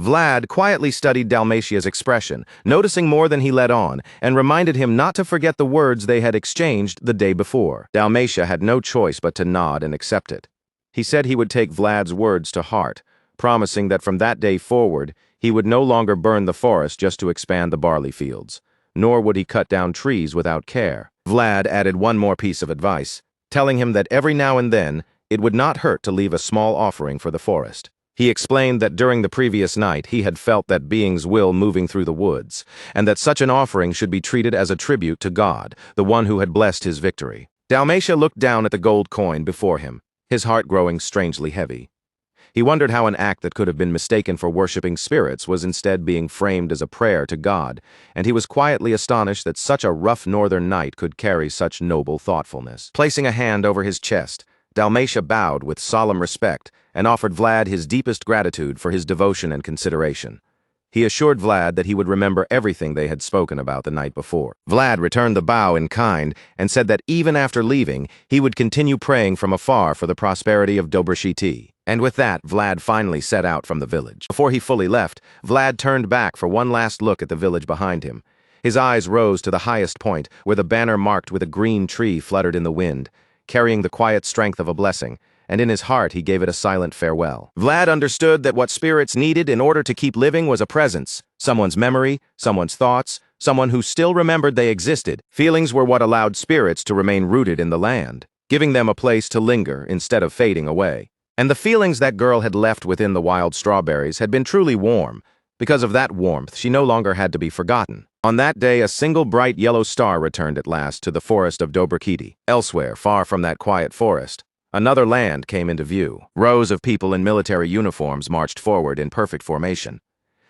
Vlad quietly studied Dalmatia's expression, noticing more than he let on, and reminded him not to forget the words they had exchanged the day before. Dalmatia had no choice but to nod and accept it. He said he would take Vlad's words to heart, promising that from that day forward, he would no longer burn the forest just to expand the barley fields, nor would he cut down trees without care. Vlad added one more piece of advice, telling him that every now and then it would not hurt to leave a small offering for the forest. He explained that during the previous night he had felt that being's will moving through the woods, and that such an offering should be treated as a tribute to God, the one who had blessed his victory. Dalmatia looked down at the gold coin before him, his heart growing strangely heavy. He wondered how an act that could have been mistaken for worshipping spirits was instead being framed as a prayer to God, and he was quietly astonished that such a rough northern knight could carry such noble thoughtfulness. Placing a hand over his chest, Dalmatia bowed with solemn respect and offered Vlad his deepest gratitude for his devotion and consideration. He assured Vlad that he would remember everything they had spoken about the night before. Vlad returned the bow in kind and said that even after leaving, he would continue praying from afar for the prosperity of Dobrashiti. And with that, Vlad finally set out from the village. Before he fully left, Vlad turned back for one last look at the village behind him. His eyes rose to the highest point, where the banner marked with a green tree fluttered in the wind, carrying the quiet strength of a blessing, and in his heart he gave it a silent farewell. Vlad understood that what spirits needed in order to keep living was a presence, someone's memory, someone's thoughts, someone who still remembered they existed. Feelings were what allowed spirits to remain rooted in the land, giving them a place to linger instead of fading away. And the feelings that girl had left within the wild strawberries had been truly warm. Because of that warmth, she no longer had to be forgotten. On that day, a single bright yellow star returned at last to the forest of Dobrashiti. Elsewhere, far from that quiet forest, another land came into view. Rows of people in military uniforms marched forward in perfect formation,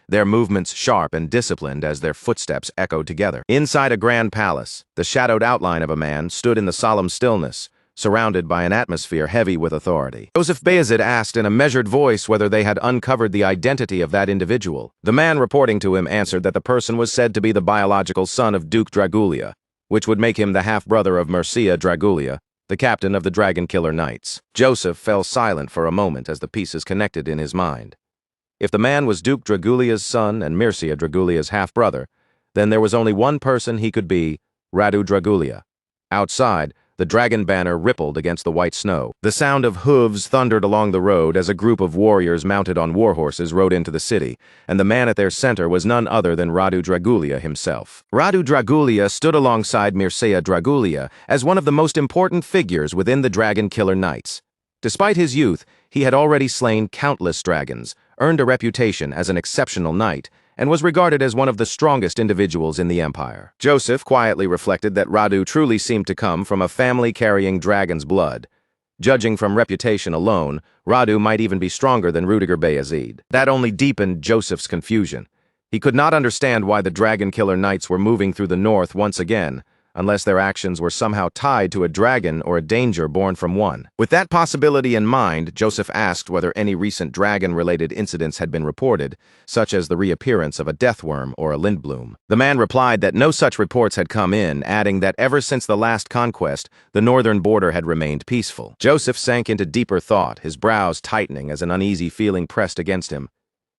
their movements sharp and disciplined as their footsteps echoed together. Inside a grand palace, the shadowed outline of a man stood in the solemn stillness, surrounded by an atmosphere heavy with authority. Joseph Bayezid asked in a measured voice whether they had uncovered the identity of that individual. The man reporting to him answered that the person was said to be the biological son of Duke Dragulia, which would make him the half-brother of Mircea Dragulia, the captain of the Dragon Killer Knights. Joseph fell silent for a moment as the pieces connected in his mind. If the man was Duke Dragulia's son and Mircea Dragulia's half-brother, then there was only one person he could be, Radu Dragulia. Outside, the dragon banner rippled against the white snow. The sound of hooves thundered along the road as a group of warriors mounted on warhorses rode into the city, and the man at their center was none other than Radu Dragulia himself. Radu Dragulia stood alongside Mircea Dragulia as one of the most important figures within the Dragon Killer Knights. Despite his youth, he had already slain countless dragons, earned a reputation as an exceptional knight, and was regarded as one of the strongest individuals in the empire. Joseph quietly reflected that Radu truly seemed to come from a family carrying dragon's blood. Judging from reputation alone, Radu might even be stronger than Rudiger Bayezid. That only deepened Joseph's confusion. He could not understand why the Dragon Killer Knights were moving through the north once again, unless their actions were somehow tied to a dragon or a danger born from one. With that possibility in mind, Joseph asked whether any recent dragon-related incidents had been reported, such as the reappearance of a deathworm or a lindblom. The man replied that no such reports had come in, adding that ever since the last conquest, the northern border had remained peaceful. Joseph sank into deeper thought, his brows tightening as an uneasy feeling pressed against him.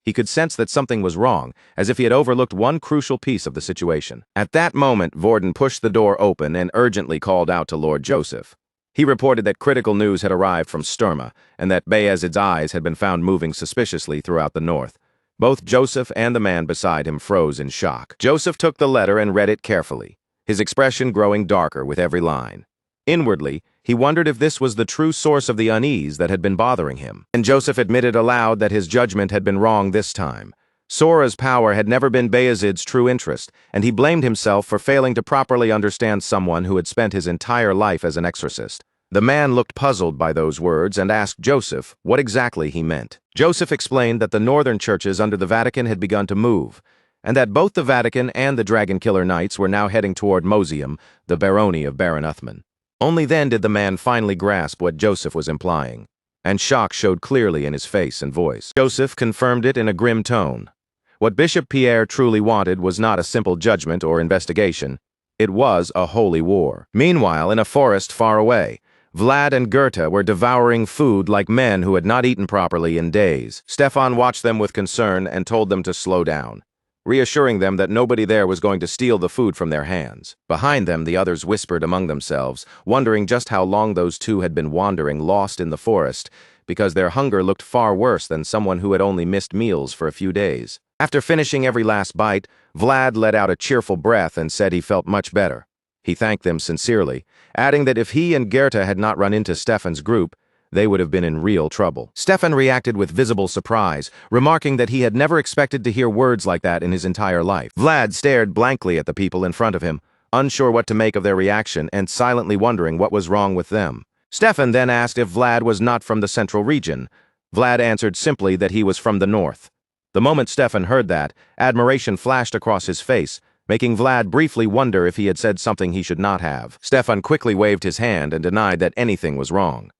He could sense that something was wrong, as if he had overlooked one crucial piece of the situation. At that moment, Vorden pushed the door open and urgently called out to Lord Joseph. He reported that critical news had arrived from Sturma, and that Bayezid's eyes had been found moving suspiciously throughout the north. Both Joseph and the man beside him froze in shock. Joseph took the letter and read it carefully, his expression growing darker with every line. Inwardly, he wondered if this was the true source of the unease that had been bothering him. And Joseph admitted aloud that his judgment had been wrong this time. Sora's power had never been Bayezid's true interest, and he blamed himself for failing to properly understand someone who had spent his entire life as an exorcist. The man looked puzzled by those words and asked Joseph what exactly he meant. Joseph explained that the northern churches under the Vatican had begun to move, and that both the Vatican and the Dragon Killer Knights were now heading toward Mosium, the barony of Baron Uthman. Only then did the man finally grasp what Joseph was implying, and shock showed clearly in his face and voice. Joseph confirmed it in a grim tone. What Bishop Pierre truly wanted was not a simple judgment or investigation. It was a holy war. Meanwhile, in a forest far away, Vlad and Goethe were devouring food like men who had not eaten properly in days. Stefan watched them with concern and told them to slow down, reassuring them that nobody there was going to steal the food from their hands. Behind them, the others whispered among themselves, wondering just how long those two had been wandering lost in the forest, because their hunger looked far worse than someone who had only missed meals for a few days. After finishing every last bite, Vlad let out a cheerful breath and said he felt much better. He thanked them sincerely, adding that if he and Goethe had not run into Stefan's group, they would have been in real trouble. Stefan reacted with visible surprise, remarking that he had never expected to hear words like that in his entire life. Vlad stared blankly at the people in front of him, unsure what to make of their reaction and silently wondering what was wrong with them. Stefan then asked if Vlad was not from the central region. Vlad answered simply that he was from the north. The moment Stefan heard that, admiration flashed across his face, making Vlad briefly wonder if he had said something he should not have. Stefan quickly waved his hand and denied that anything was wrong.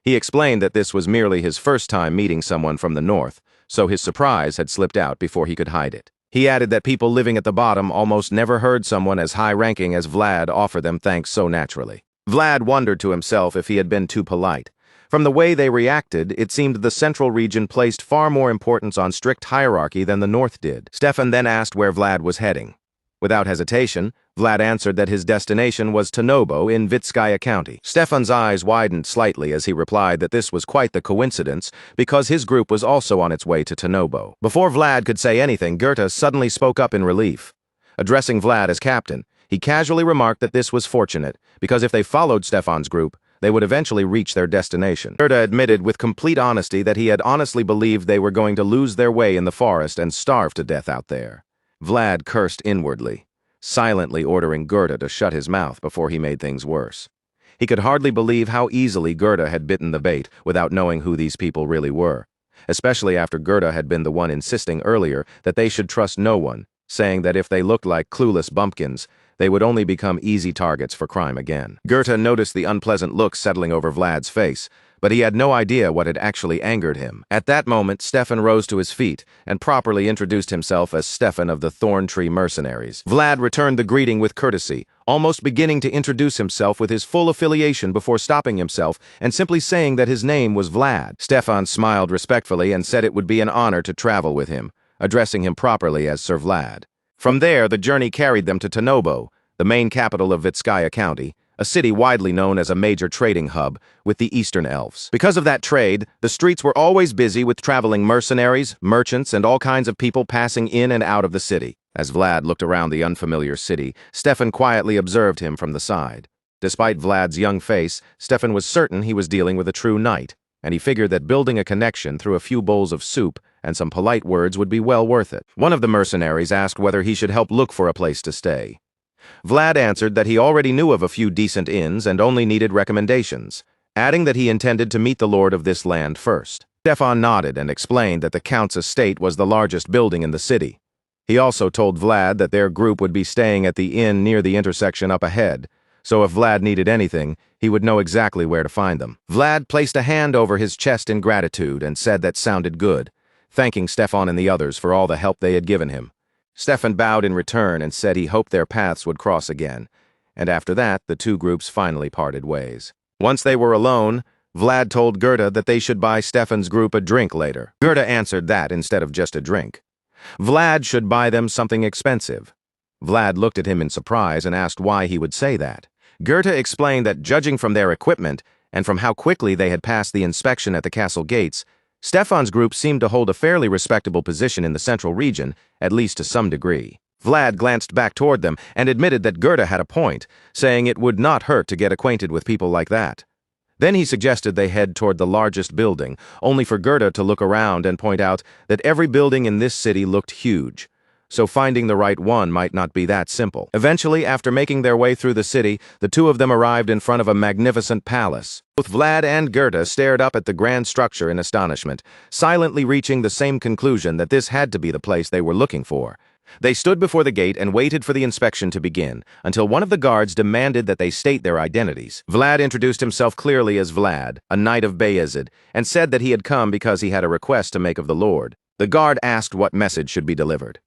He explained that this was merely his first time meeting someone from the north, so his surprise had slipped out before he could hide it. He added that people living at the bottom almost never heard someone as high-ranking as Vlad offer them thanks so naturally. Vlad wondered to himself if he had been too polite. From the way they reacted, it seemed the central region placed far more importance on strict hierarchy than the north did. Stefan then asked where Vlad was heading. Without hesitation, Vlad answered that his destination was Tanobo in Vitskaya County. Stefan's eyes widened slightly as he replied that this was quite the coincidence because his group was also on its way to Tanobo. Before Vlad could say anything, Goethe suddenly spoke up in relief. Addressing Vlad as captain, he casually remarked that this was fortunate because if they followed Stefan's group, they would eventually reach their destination. Goethe admitted with complete honesty that he had honestly believed they were going to lose their way in the forest and starve to death out there. Vlad cursed inwardly, silently ordering Goethe to shut his mouth before he made things worse. He could hardly believe how easily Goethe had bitten the bait without knowing who these people really were, especially after Goethe had been the one insisting earlier that they should trust no one, saying that if they looked like clueless bumpkins, they would only become easy targets for crime again. Goethe noticed the unpleasant look settling over Vlad's face, but he had no idea what had actually angered him. At that moment, Stefan rose to his feet and properly introduced himself as Stefan of the Thorn Tree Mercenaries. Vlad returned the greeting with courtesy, almost beginning to introduce himself with his full affiliation before stopping himself and simply saying that his name was Vlad. Stefan smiled respectfully and said it would be an honor to travel with him, addressing him properly as Sir Vlad. From there, the journey carried them to Tanobo, the main capital of Vitskaya County, a city widely known as a major trading hub with the Eastern Elves. Because of that trade, the streets were always busy with traveling mercenaries, merchants, and all kinds of people passing in and out of the city. As Vlad looked around the unfamiliar city, Stefan quietly observed him from the side. Despite Vlad's young face, Stefan was certain he was dealing with a true knight, and he figured that building a connection through a few bowls of soup and some polite words would be well worth it. One of the mercenaries asked whether he should help look for a place to stay. Vlad answered that he already knew of a few decent inns and only needed recommendations, adding that he intended to meet the lord of this land first. Stefan nodded and explained that the Count's estate was the largest building in the city. He also told Vlad that their group would be staying at the inn near the intersection up ahead, so if Vlad needed anything, he would know exactly where to find them. Vlad placed a hand over his chest in gratitude and said that sounded good, thanking Stefan and the others for all the help they had given him. Stefan bowed in return and said he hoped their paths would cross again, and after that, the two groups finally parted ways. Once they were alone, Vlad told Goethe that they should buy Stefan's group a drink later. Goethe answered that instead of just a drink. Vlad should buy them something expensive. Vlad looked at him in surprise and asked why he would say that. Goethe explained that judging from their equipment and from how quickly they had passed the inspection at the castle gates, Stefan's group seemed to hold a fairly respectable position in the central region, at least to some degree. Vlad glanced back toward them and admitted that Goethe had a point, saying it would not hurt to get acquainted with people like that. Then he suggested they head toward the largest building, only for Goethe to look around and point out that every building in this city looked huge, so finding the right one might not be that simple. Eventually, after making their way through the city, the two of them arrived in front of a magnificent palace. Both Vlad and Goethe stared up at the grand structure in astonishment, silently reaching the same conclusion that this had to be the place they were looking for. They stood before the gate and waited for the inspection to begin, until one of the guards demanded that they state their identities. Vlad introduced himself clearly as Vlad, a knight of Bayezid, and said that he had come because he had a request to make of the Lord. The guard asked what message should be delivered.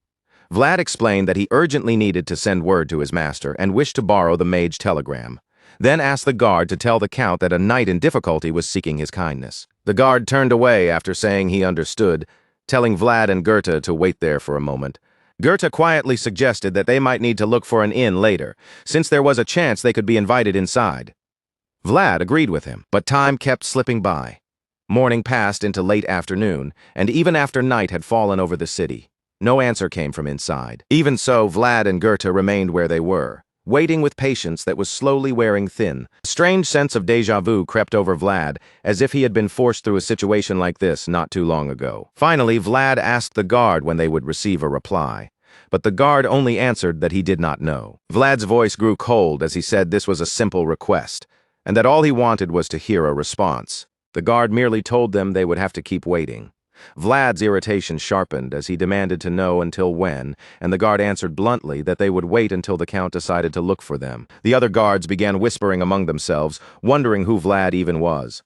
Vlad explained that he urgently needed to send word to his master and wished to borrow the mage telegram, then asked the guard to tell the Count that a knight in difficulty was seeking his kindness. The guard turned away after saying he understood, telling Vlad and Goethe to wait there for a moment. Goethe quietly suggested that they might need to look for an inn later, since there was a chance they could be invited inside. Vlad agreed with him, but time kept slipping by. Morning passed into late afternoon, and even after night had fallen over the city, no answer came from inside. Even so, Vlad and Goethe remained where they were, waiting with patience that was slowly wearing thin. A strange sense of déjà vu crept over Vlad, as if he had been forced through a situation like this not too long ago. Finally, Vlad asked the guard when they would receive a reply, but the guard only answered that he did not know. Vlad's voice grew cold as he said this was a simple request, and that all he wanted was to hear a response. The guard merely told them they would have to keep waiting. Vlad's irritation sharpened as he demanded to know until when, and the guard answered bluntly that they would wait until the Count decided to look for them. The other guards began whispering among themselves, wondering who Vlad even was.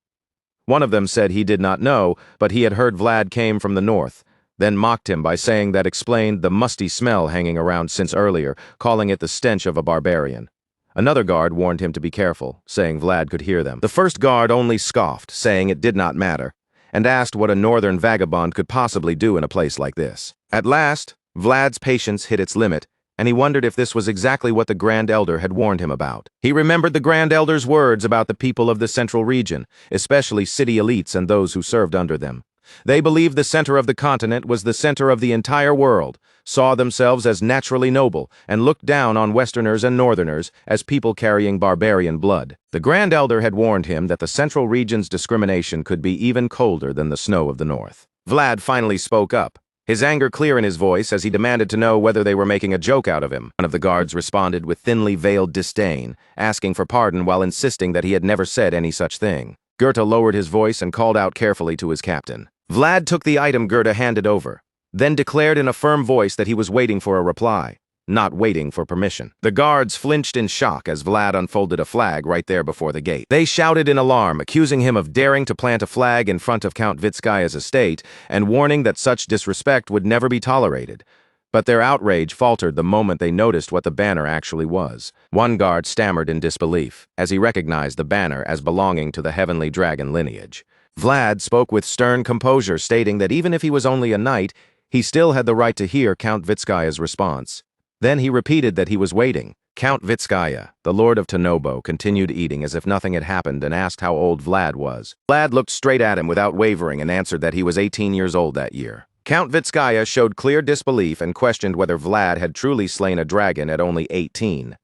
One of them said he did not know, but he had heard Vlad came from the north, then mocked him by saying that explained the musty smell hanging around since earlier, calling it the stench of a barbarian. Another guard warned him to be careful, saying Vlad could hear them. The first guard only scoffed, saying it did not matter, and asked what a northern vagabond could possibly do in a place like this. At last, Vlad's patience hit its limit, and he wondered if this was exactly what the Grand Elder had warned him about. He remembered the Grand Elder's words about the people of the central region, especially city elites and those who served under them. They believed the center of the continent was the center of the entire world, saw themselves as naturally noble, and looked down on Westerners and Northerners as people carrying barbarian blood. The Grand Elder had warned him that the central region's discrimination could be even colder than the snow of the north. Vlad finally spoke up, his anger clear in his voice as he demanded to know whether they were making a joke out of him. One of the guards responded with thinly veiled disdain, asking for pardon while insisting that he had never said any such thing. Goethe lowered his voice and called out carefully to his captain. Vlad took the item Goethe handed over, then declared in a firm voice that he was waiting for a reply, not waiting for permission. The guards flinched in shock as Vlad unfolded a flag right there before the gate. They shouted in alarm, accusing him of daring to plant a flag in front of Count Vitskaya's estate and warning that such disrespect would never be tolerated. But their outrage faltered the moment they noticed what the banner actually was. One guard stammered in disbelief, as he recognized the banner as belonging to the heavenly dragon lineage. Vlad spoke with stern composure, stating that even if he was only a knight, he still had the right to hear Count Vitskaya's response. Then he repeated that he was waiting. Count Vitskaya, the Lord of Tanobo, continued eating as if nothing had happened and asked how old Vlad was. Vlad looked straight at him without wavering and answered that he was 18 years old that year. Count Vitskaya showed clear disbelief and questioned whether Vlad had truly slain a dragon at only 18.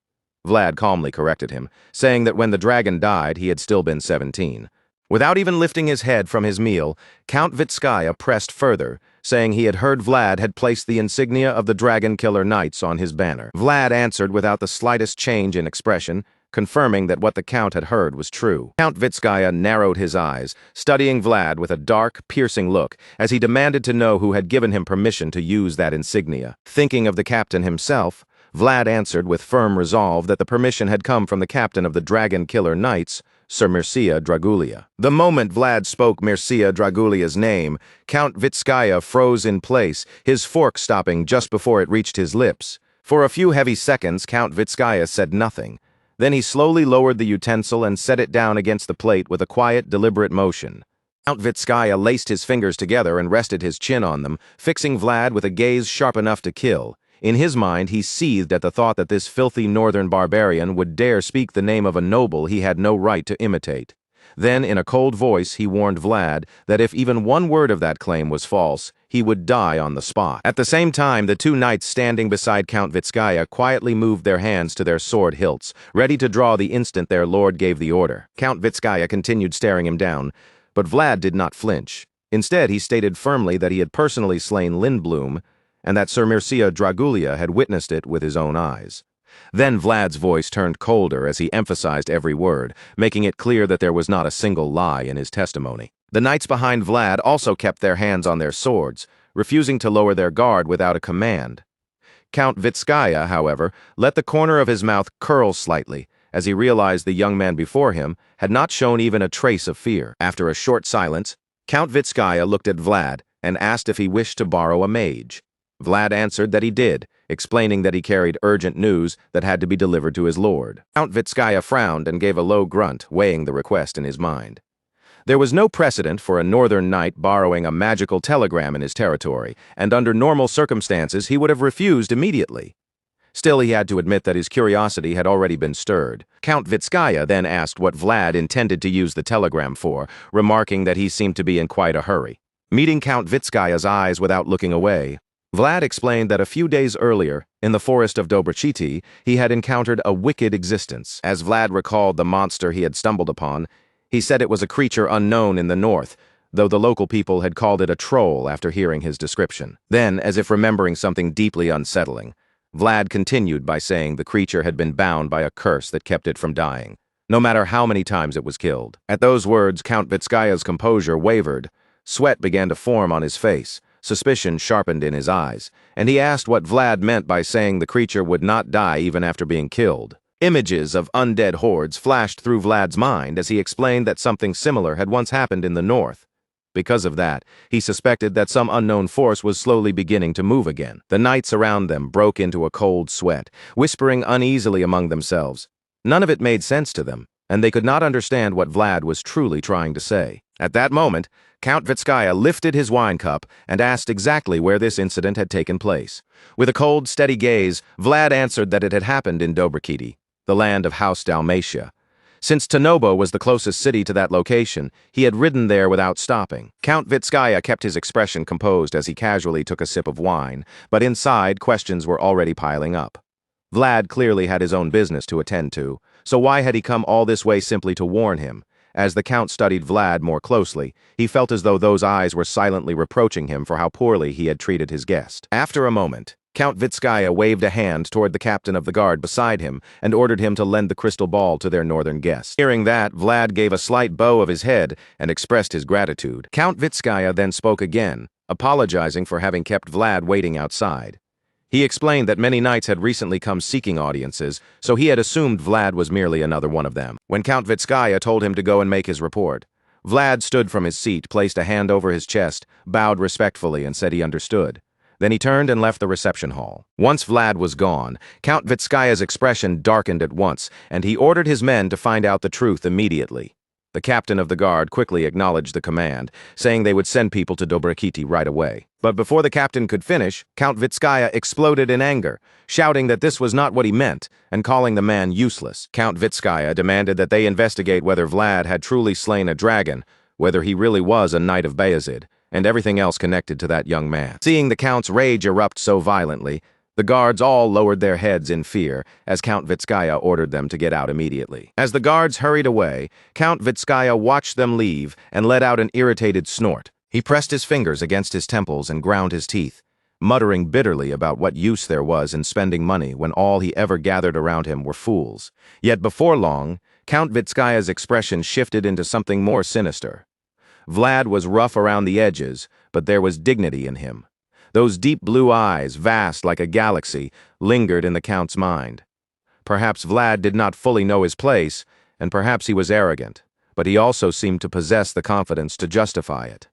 Vlad calmly corrected him, saying that when the dragon died, he had still been 17. Without even lifting his head from his meal, Count Vitskaya pressed further, saying he had heard Vlad had placed the insignia of the Dragon Killer Knights on his banner. Vlad answered without the slightest change in expression, confirming that what the Count had heard was true. Count Vitskaya narrowed his eyes, studying Vlad with a dark, piercing look, as he demanded to know who had given him permission to use that insignia. Thinking of the captain himself, Vlad answered with firm resolve that the permission had come from the captain of the Dragon Killer Knights, Sir Mircea Dragulia. The moment Vlad spoke Mircea Dragulia's name, Count Vitskaya froze in place, his fork stopping just before it reached his lips. For a few heavy seconds, Count Vitskaya said nothing. Then he slowly lowered the utensil and set it down against the plate with a quiet, deliberate motion. Count Vitskaya laced his fingers together and rested his chin on them, fixing Vlad with a gaze sharp enough to kill. In his mind, he seethed at the thought that this filthy northern barbarian would dare speak the name of a noble he had no right to imitate. Then, in a cold voice, he warned Vlad that if even one word of that claim was false, he would die on the spot. At the same time, the two knights standing beside Count Vitskaya quietly moved their hands to their sword hilts, ready to draw the instant their lord gave the order. Count Vitskaya continued staring him down, but Vlad did not flinch. Instead, he stated firmly that he had personally slain Lindblom, and that Sir Mircea Dragulia had witnessed it with his own eyes. Then Vlad's voice turned colder as he emphasized every word, making it clear that there was not a single lie in his testimony. The knights behind Vlad also kept their hands on their swords, refusing to lower their guard without a command. Count Vitskaya, however, let the corner of his mouth curl slightly, as he realized the young man before him had not shown even a trace of fear. After a short silence, Count Vitskaya looked at Vlad and asked if he wished to borrow a mage. Vlad answered that he did, explaining that he carried urgent news that had to be delivered to his lord. Count Vitskaya frowned and gave a low grunt, weighing the request in his mind. There was no precedent for a northern knight borrowing a magical telegram in his territory, and under normal circumstances he would have refused immediately. Still, he had to admit that his curiosity had already been stirred. Count Vitskaya then asked what Vlad intended to use the telegram for, remarking that he seemed to be in quite a hurry. Meeting Count Vitskaya's eyes without looking away, Vlad explained that a few days earlier, in the forest of Dobrachiti, he had encountered a wicked existence. As Vlad recalled the monster he had stumbled upon, he said it was a creature unknown in the north, though the local people had called it a troll after hearing his description. Then, as if remembering something deeply unsettling, Vlad continued by saying the creature had been bound by a curse that kept it from dying, no matter how many times it was killed. At those words, Count Vitskaya's composure wavered. Sweat began to form on his face. Suspicion sharpened in his eyes, and he asked what Vlad meant by saying the creature would not die even after being killed. Images of undead hordes flashed through Vlad's mind as he explained that something similar had once happened in the north. Because of that, he suspected that some unknown force was slowly beginning to move again. The knights around them broke into a cold sweat, whispering uneasily among themselves. None of it made sense to them, and they could not understand what Vlad was truly trying to say. At that moment, Count Vitskaya lifted his wine cup and asked exactly where this incident had taken place. With a cold, steady gaze, Vlad answered that it had happened in Dobrikiti, the land of House Dalmatia. Since Tanobo was the closest city to that location, he had ridden there without stopping. Count Vitskaya kept his expression composed as he casually took a sip of wine, but inside, questions were already piling up. Vlad clearly had his own business to attend to, so why had he come all this way simply to warn him? As the Count studied Vlad more closely, he felt as though those eyes were silently reproaching him for how poorly he had treated his guest. After a moment, Count Vitskaya waved a hand toward the captain of the guard beside him and ordered him to lend the crystal ball to their northern guest. Hearing that, Vlad gave a slight bow of his head and expressed his gratitude. Count Vitskaya then spoke again, apologizing for having kept Vlad waiting outside. He explained that many knights had recently come seeking audiences, so he had assumed Vlad was merely another one of them. When Count Vitskaya told him to go and make his report, Vlad stood from his seat, placed a hand over his chest, bowed respectfully, and said he understood. Then he turned and left the reception hall. Once Vlad was gone, Count Vitskaya's expression darkened at once, and he ordered his men to find out the truth immediately. The captain of the guard quickly acknowledged the command, saying they would send people to Dobrikiti right away. But before the captain could finish, Count Vitskaya exploded in anger, shouting that this was not what he meant, and calling the man useless. Count Vitskaya demanded that they investigate whether Vlad had truly slain a dragon, whether he really was a knight of Bayezid, and everything else connected to that young man. Seeing the Count's rage erupt so violently, the guards all lowered their heads in fear as Count Vitskaya ordered them to get out immediately. As the guards hurried away, Count Vitskaya watched them leave and let out an irritated snort. He pressed his fingers against his temples and ground his teeth, muttering bitterly about what use there was in spending money when all he ever gathered around him were fools. Yet before long, Count Vitskaya's expression shifted into something more sinister. Vlad was rough around the edges, but there was dignity in him. Those deep blue eyes, vast like a galaxy, lingered in the Count's mind. Perhaps Vlad did not fully know his place, and perhaps he was arrogant, but he also seemed to possess the confidence to justify it.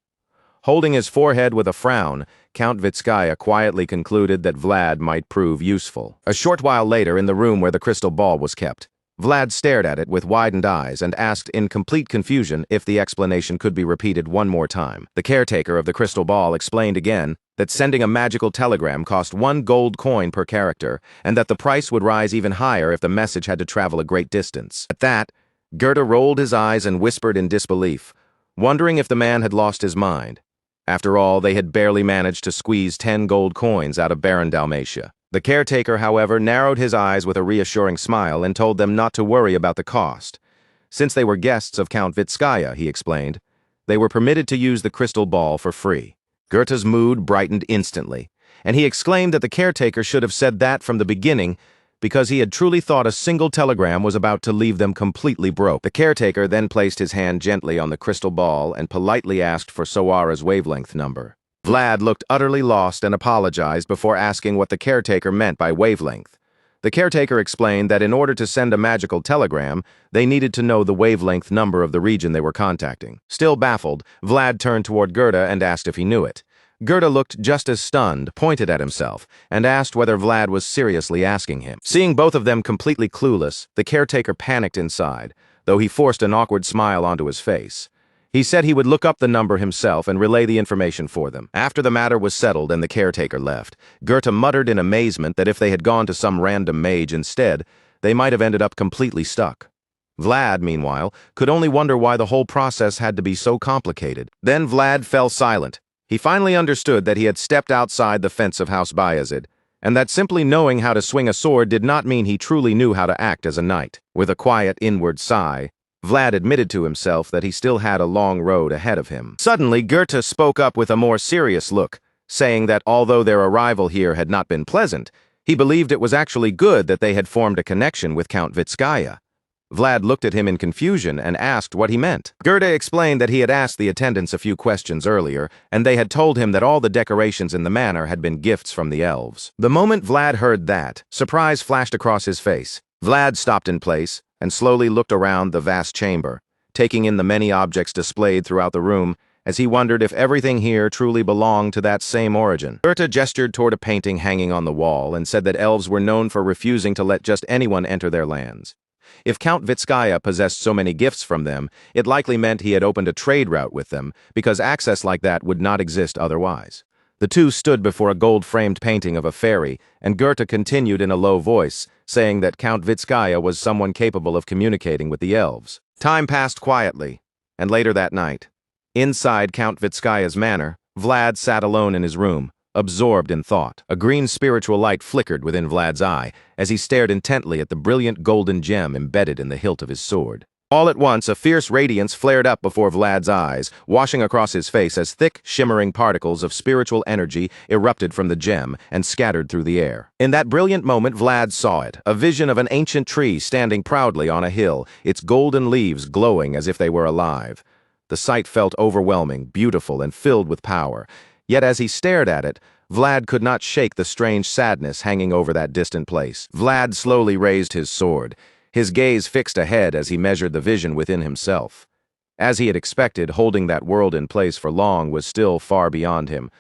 Holding his forehead with a frown, Count Vitskaya quietly concluded that Vlad might prove useful. A short while later, in the room where the crystal ball was kept, Vlad stared at it with widened eyes and asked in complete confusion if the explanation could be repeated one more time. The caretaker of the crystal ball explained again that sending a magical telegram cost 1 gold coin per character, and that the price would rise even higher if the message had to travel a great distance. At that, Goethe rolled his eyes and whispered in disbelief, wondering if the man had lost his mind. After all, they had barely managed to squeeze 10 gold coins out of Baron Dalmatia. The caretaker, however, narrowed his eyes with a reassuring smile and told them not to worry about the cost. Since they were guests of Count Vitskaya, he explained, they were permitted to use the crystal ball for free. Goethe's mood brightened instantly, and he exclaimed that the caretaker should have said that from the beginning because he had truly thought a single telegram was about to leave them completely broke. The caretaker then placed his hand gently on the crystal ball and politely asked for Sawara's wavelength number. Vlad looked utterly lost and apologized before asking what the caretaker meant by wavelength. The caretaker explained that in order to send a magical telegram, they needed to know the wavelength number of the region they were contacting. Still baffled, Vlad turned toward Goethe and asked if he knew it. Goethe looked just as stunned, pointed at himself, and asked whether Vlad was seriously asking him. Seeing both of them completely clueless, the caretaker panicked inside, though he forced an awkward smile onto his face. He said he would look up the number himself and relay the information for them. After the matter was settled and the caretaker left, Goethe muttered in amazement that if they had gone to some random mage instead, they might have ended up completely stuck. Vlad, meanwhile, could only wonder why the whole process had to be so complicated. Then Vlad fell silent. He finally understood that he had stepped outside the fence of House Bayezid, and that simply knowing how to swing a sword did not mean he truly knew how to act as a knight. With a quiet inward sigh, Vlad admitted to himself that he still had a long road ahead of him. Suddenly, Goethe spoke up with a more serious look, saying that although their arrival here had not been pleasant, he believed it was actually good that they had formed a connection with Count Vitskaya. Vlad looked at him in confusion and asked what he meant. Goethe explained that he had asked the attendants a few questions earlier, and they had told him that all the decorations in the manor had been gifts from the elves. The moment Vlad heard that, surprise flashed across his face. Vlad stopped in place and slowly looked around the vast chamber, taking in the many objects displayed throughout the room as he wondered if everything here truly belonged to that same origin. Goethe gestured toward a painting hanging on the wall and said that elves were known for refusing to let just anyone enter their lands. If Count Vitskaya possessed so many gifts from them, it likely meant he had opened a trade route with them, because access like that would not exist otherwise. The two stood before a gold-framed painting of a fairy, and Goethe continued in a low voice, saying that Count Vitskaya was someone capable of communicating with the elves. Time passed quietly, and later that night, inside Count Vitskaya's manor, Vlad sat alone in his room, absorbed in thought. A green spiritual light flickered within Vlad's eye as he stared intently at the brilliant golden gem embedded in the hilt of his sword. All at once, a fierce radiance flared up before Vlad's eyes, washing across his face as thick, shimmering particles of spiritual energy erupted from the gem and scattered through the air. In that brilliant moment, Vlad saw it, a vision of an ancient tree standing proudly on a hill, its golden leaves glowing as if they were alive. The sight felt overwhelming, beautiful, and filled with power. Yet as he stared at it, Vlad could not shake the strange sadness hanging over that distant place. Vlad slowly raised his sword, his gaze fixed ahead as he measured the vision within himself. As he had expected, holding that world in place for long was still far beyond him,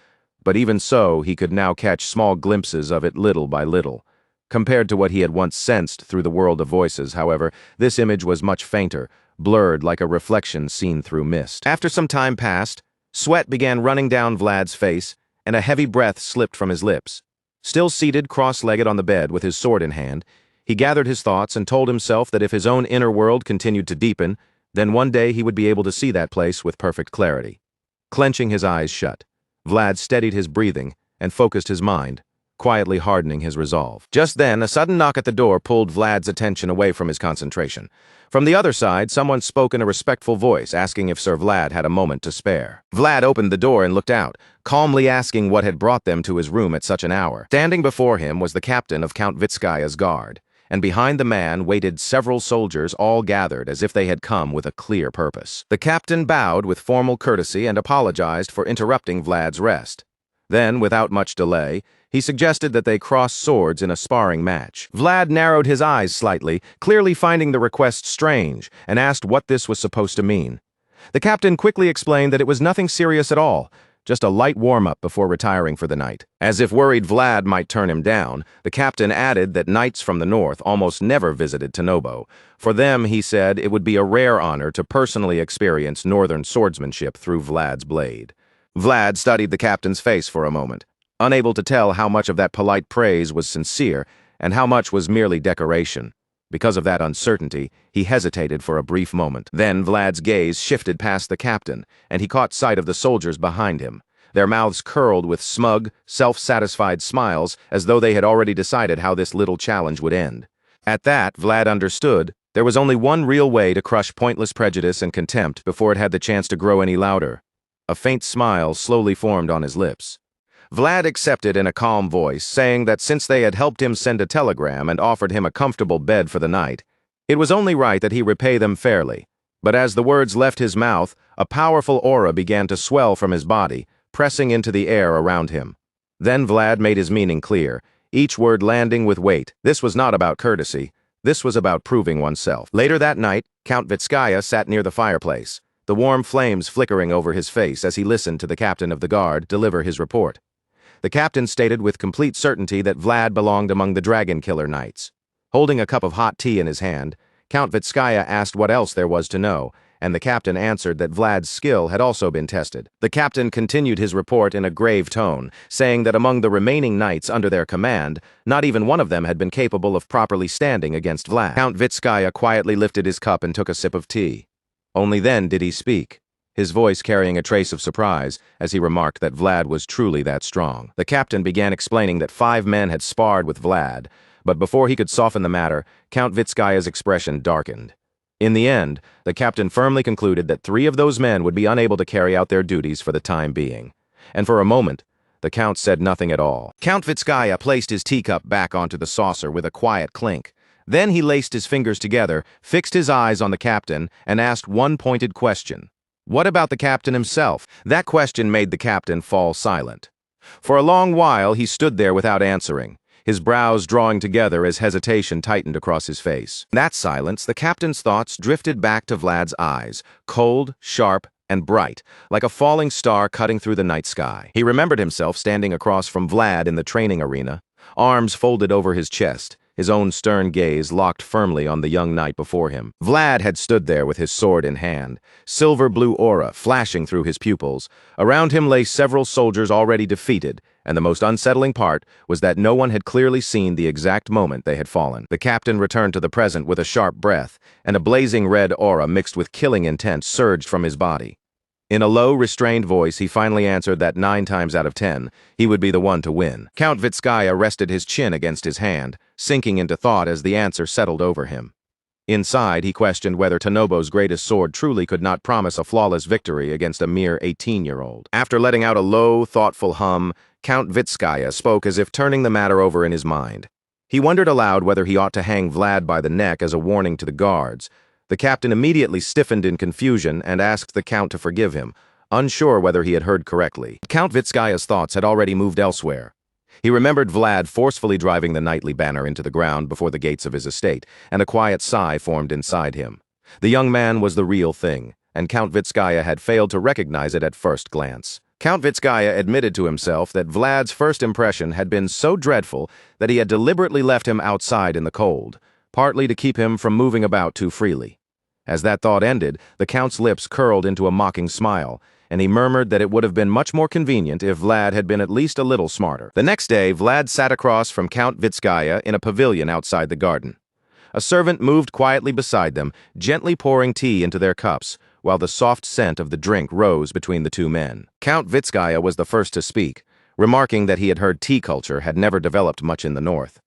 but even so, he could now catch small glimpses of it little by little. Compared to what he had once sensed through the world of voices, however, this image was much fainter, blurred like a reflection seen through mist. After some time passed, sweat began running down Vlad's face, and a heavy breath slipped from his lips. Still seated cross-legged on the bed with his sword in hand, he gathered his thoughts and told himself that if his own inner world continued to deepen, then one day he would be able to see that place with perfect clarity. Clenching his eyes shut, Vlad steadied his breathing and focused his mind, quietly hardening his resolve. Just then, a sudden knock at the door pulled Vlad's attention away from his concentration. From the other side, someone spoke in a respectful voice, asking if Sir Vlad had a moment to spare. Vlad opened the door and looked out, calmly asking what had brought them to his room at such an hour. Standing before him was the captain of Count Vitskaya's guard, and behind the man waited several soldiers, all gathered as if they had come with a clear purpose. The captain bowed with formal courtesy and apologized for interrupting Vlad's rest. Then, without much delay, he suggested that they cross swords in a sparring match. Vlad narrowed his eyes slightly, clearly finding the request strange, and asked what this was supposed to mean. The captain quickly explained that it was nothing serious at all, just a light warm-up before retiring for the night. As if worried Vlad might turn him down, the captain added that knights from the north almost never visited Tanobo. For them, he said, it would be a rare honor to personally experience northern swordsmanship through Vlad's blade. Vlad studied the captain's face for a moment, unable to tell how much of that polite praise was sincere and how much was merely decoration. Because of that uncertainty, he hesitated for a brief moment. Then Vlad's gaze shifted past the captain, and he caught sight of the soldiers behind him. Their mouths curled with smug, self-satisfied smiles, as though they had already decided how this little challenge would end. At that, Vlad understood there was only one real way to crush pointless prejudice and contempt before it had the chance to grow any louder. A faint smile slowly formed on his lips. Vlad accepted in a calm voice, saying that since they had helped him send a telegram and offered him a comfortable bed for the night, it was only right that he repay them fairly. But as the words left his mouth, a powerful aura began to swell from his body, pressing into the air around him. Then Vlad made his meaning clear, each word landing with weight. This was not about courtesy. This was about proving oneself. Later that night, Count Vitskaya sat near the fireplace, the warm flames flickering over his face as he listened to the captain of the guard deliver his report. The captain stated with complete certainty that Vlad belonged among the Dragon Killer Knights. Holding a cup of hot tea in his hand, Count Vitskaya asked what else there was to know, and the captain answered that Vlad's skill had also been tested. The captain continued his report in a grave tone, saying that among the remaining knights under their command, not even one of them had been capable of properly standing against Vlad. Count Vitskaya quietly lifted his cup and took a sip of tea. Only then did he speak, his voice carrying a trace of surprise as he remarked that Vlad was truly that strong. The captain began explaining that 5 men had sparred with Vlad, but before he could soften the matter, Count Vitskaya's expression darkened. In the end, the captain firmly concluded that 3 of those men would be unable to carry out their duties for the time being. And for a moment, the count said nothing at all. Count Vitskaya placed his teacup back onto the saucer with a quiet clink. Then he laced his fingers together, fixed his eyes on the captain, and asked one pointed question. What about the captain himself? That question made the captain fall silent. For a long while, he stood there without answering, his brows drawing together as hesitation tightened across his face. In that silence, the captain's thoughts drifted back to Vlad's eyes, cold, sharp, and bright, like a falling star cutting through the night sky. He remembered himself standing across from Vlad in the training arena, arms folded over his chest, his own stern gaze locked firmly on the young knight before him. Vlad had stood there with his sword in hand, silver-blue aura flashing through his pupils. Around him lay several soldiers already defeated, and the most unsettling part was that no one had clearly seen the exact moment they had fallen. The captain returned to the present with a sharp breath, and a blazing red aura mixed with killing intent surged from his body. In a low, restrained voice, he finally answered that 9 times out of 10, he would be the one to win. Count Vitskaya rested his chin against his hand, sinking into thought as the answer settled over him. Inside, he questioned whether Tanobo's greatest sword truly could not promise a flawless victory against a mere 18-year-old. After letting out a low, thoughtful hum, Count Vitskaya spoke as if turning the matter over in his mind. He wondered aloud whether he ought to hang Vlad by the neck as a warning to the guards. The captain immediately stiffened in confusion and asked the count to forgive him, unsure whether he had heard correctly. Count Vitskaya's thoughts had already moved elsewhere. He remembered Vlad forcefully driving the knightly banner into the ground before the gates of his estate, and a quiet sigh formed inside him. The young man was the real thing, and Count Vitskaya had failed to recognize it at first glance. Count Vitskaya admitted to himself that Vlad's first impression had been so dreadful that he had deliberately left him outside in the cold, partly to keep him from moving about too freely. As that thought ended, the count's lips curled into a mocking smile, and he murmured that it would have been much more convenient if Vlad had been at least a little smarter. The next day, Vlad sat across from Count Vitskaya in a pavilion outside the garden. A servant moved quietly beside them, gently pouring tea into their cups, while the soft scent of the drink rose between the two men. Count Vitskaya was the first to speak, remarking that he had heard tea culture had never developed much in the north.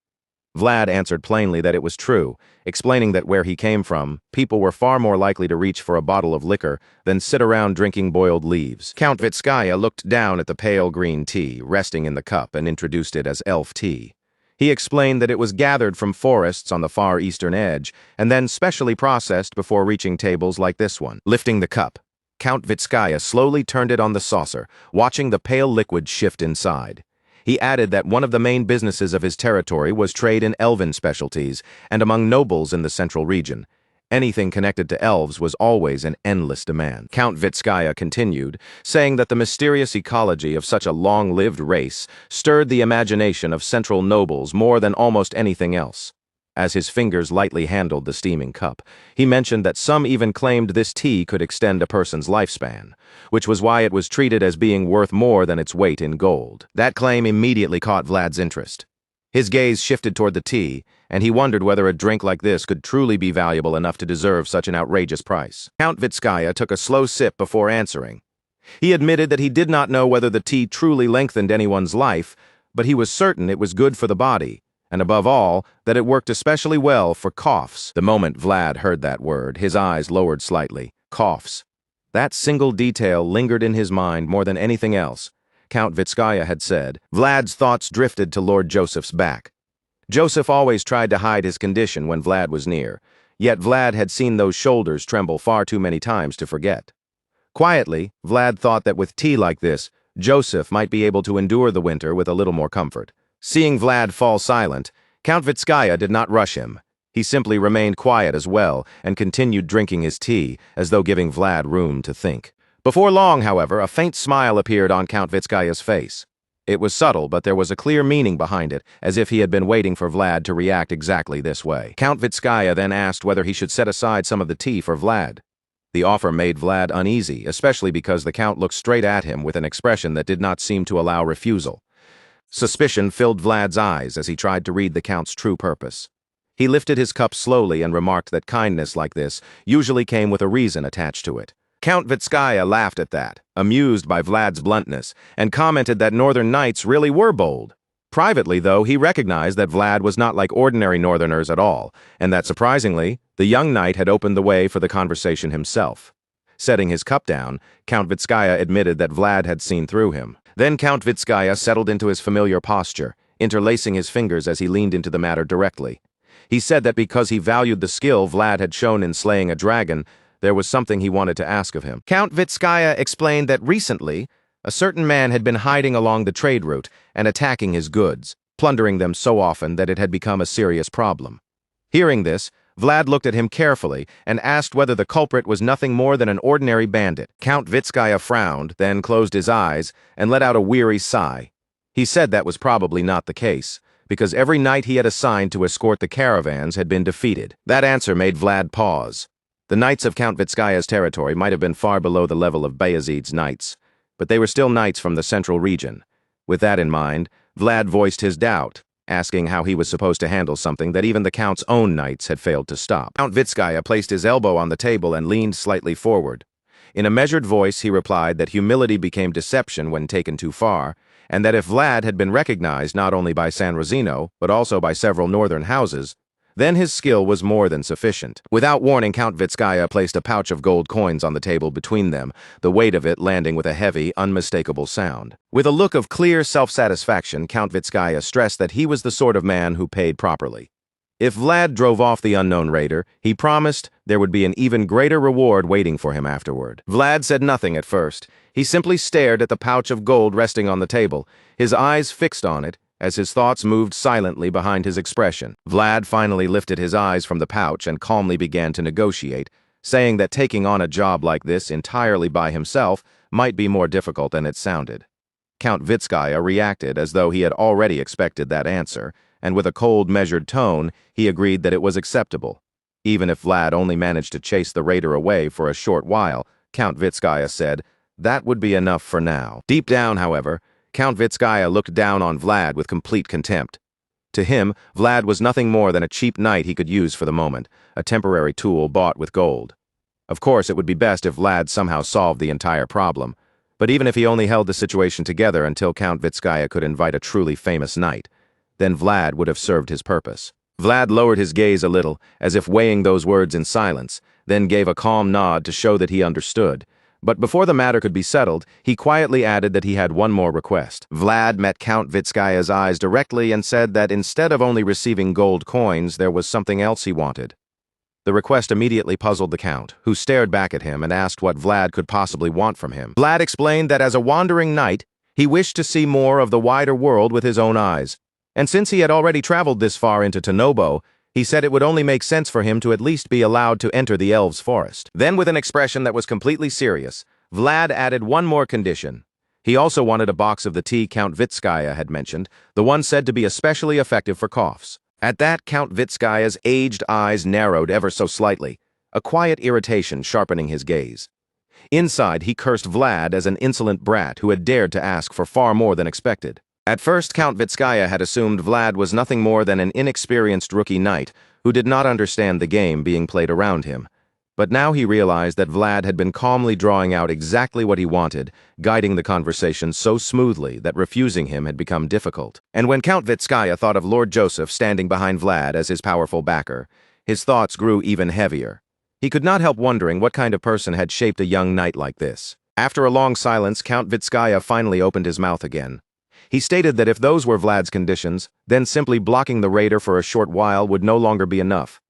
Vlad answered plainly that it was true, explaining that where he came from, people were far more likely to reach for a bottle of liquor than sit around drinking boiled leaves. Count Vitskaya looked down at the pale green tea resting in the cup and introduced it as elf tea. He explained that it was gathered from forests on the far eastern edge and then specially processed before reaching tables like this one. Lifting the cup, Count Vitskaya slowly turned it on the saucer, watching the pale liquid shift inside. He added that one of the main businesses of his territory was trade in elven specialties, and among nobles in the central region, anything connected to elves was always in endless demand. Count Vitskaya continued, saying that the mysterious ecology of such a long-lived race stirred the imagination of central nobles more than almost anything else. As his fingers lightly handled the steaming cup, he mentioned that some even claimed this tea could extend a person's lifespan, which was why it was treated as being worth more than its weight in gold. That claim immediately caught Vlad's interest. His gaze shifted toward the tea, and he wondered whether a drink like this could truly be valuable enough to deserve such an outrageous price. Count Vitskaya took a slow sip before answering. He admitted that he did not know whether the tea truly lengthened anyone's life, but he was certain it was good for the body, and above all, that it worked especially well for coughs. The moment Vlad heard that word, his eyes lowered slightly. Coughs. That single detail lingered in his mind more than anything else. Count Vitskaya had said. Vlad's thoughts drifted to Lord Joseph's back. Joseph always tried to hide his condition when Vlad was near, yet Vlad had seen those shoulders tremble far too many times to forget. Quietly, Vlad thought that with tea like this, Joseph might be able to endure the winter with a little more comfort. Seeing Vlad fall silent, Count Vitskaya did not rush him. He simply remained quiet as well and continued drinking his tea, as though giving Vlad room to think. Before long, however, a faint smile appeared on Count Vitskaya's face. It was subtle, but there was a clear meaning behind it, as if he had been waiting for Vlad to react exactly this way. Count Vitskaya then asked whether he should set aside some of the tea for Vlad. The offer made Vlad uneasy, especially because the Count looked straight at him with an expression that did not seem to allow refusal. Suspicion filled Vlad's eyes as he tried to read the Count's true purpose. He lifted his cup slowly and remarked that kindness like this usually came with a reason attached to it. Count Vitskaya laughed at that, amused by Vlad's bluntness, and commented that northern knights really were bold. Privately, though, he recognized that Vlad was not like ordinary northerners at all, and that, surprisingly, the young knight had opened the way for the conversation himself. Setting his cup down, Count Vitskaya admitted that Vlad had seen through him. Then Count Vitskaya settled into his familiar posture, interlacing his fingers as he leaned into the matter directly. He said that because he valued the skill Vlad had shown in slaying a dragon, there was something he wanted to ask of him. Count Vitskaya explained that recently, a certain man had been hiding along the trade route and attacking his goods. plundering them so often that it had become a serious problem. Hearing this, Vlad looked at him carefully and asked whether the culprit was nothing more than an ordinary bandit. Count Vitskaya frowned, then closed his eyes and let out a weary sigh. He said that was probably not the case, because every knight he had assigned to escort the caravans had been defeated. That answer made Vlad pause. The knights of Count Vitskaya's territory might have been far below the level of Bayezid's knights, but they were still knights from the central region. With that in mind, Vlad voiced his doubt, asking how he was supposed to handle something that even the Count's own knights had failed to stop. Count Vitskaya placed his elbow on the table and leaned slightly forward. In a measured voice, he replied that humility became deception when taken too far, and that if Vlad had been recognized not only by San Rosino, but also by several northern houses, then his skill was more than sufficient. Without warning, Count Vitskaya placed a pouch of gold coins on the table between them, the weight of it landing with a heavy, unmistakable sound. With a look of clear self-satisfaction, Count Vitskaya stressed that he was the sort of man who paid properly. If Vlad drove off the unknown raider, he promised there would be an even greater reward waiting for him afterward. Vlad said nothing at first. He simply stared at the pouch of gold resting on the table, his eyes fixed on it, as his thoughts moved silently behind his expression. Vlad finally lifted his eyes from the pouch and calmly began to negotiate, saying that taking on a job like this entirely by himself might be more difficult than it sounded. Count Vitskaya reacted as though he had already expected that answer, and with a cold, measured tone, he agreed that it was acceptable. Even if Vlad only managed to chase the raider away for a short while, Count Vitskaya said, that would be enough for now. Deep down, however, Count Vitskaya looked down on Vlad with complete contempt. To him, Vlad was nothing more than a cheap knight he could use for the moment, a temporary tool bought with gold. Of course, it would be best if Vlad somehow solved the entire problem, but even if he only held the situation together until Count Vitskaya could invite a truly famous knight, then Vlad would have served his purpose. Vlad lowered his gaze a little, as if weighing those words in silence, then gave a calm nod to show that he understood. But before the matter could be settled, he quietly added that he had one more request. Vlad met Count Vitskaya's eyes directly and said that instead of only receiving gold coins, there was something else he wanted. The request immediately puzzled the Count, who stared back at him and asked what Vlad could possibly want from him. Vlad explained that as a wandering knight, he wished to see more of the wider world with his own eyes. And since he had already traveled this far into Tonobo, he said it would only make sense for him to at least be allowed to enter the elves' forest. Then, with an expression that was completely serious, Vlad added one more condition. He also wanted a box of the tea Count Vitskaya had mentioned, the one said to be especially effective for coughs. At that, Count Vitskaya's aged eyes narrowed ever so slightly, a quiet irritation sharpening his gaze. Inside, he cursed Vlad as an insolent brat who had dared to ask for far more than expected. At first, Count Vitskaya had assumed Vlad was nothing more than an inexperienced rookie knight who did not understand the game being played around him. But now he realized that Vlad had been calmly drawing out exactly what he wanted, guiding the conversation so smoothly that refusing him had become difficult. And when Count Vitskaya thought of Lord Joseph standing behind Vlad as his powerful backer, his thoughts grew even heavier. He could not help wondering what kind of person had shaped a young knight like this. After a long silence, Count Vitskaya finally opened his mouth again. He stated that if those were Vlad's conditions, then simply blocking the raider for a short while would no longer be enough.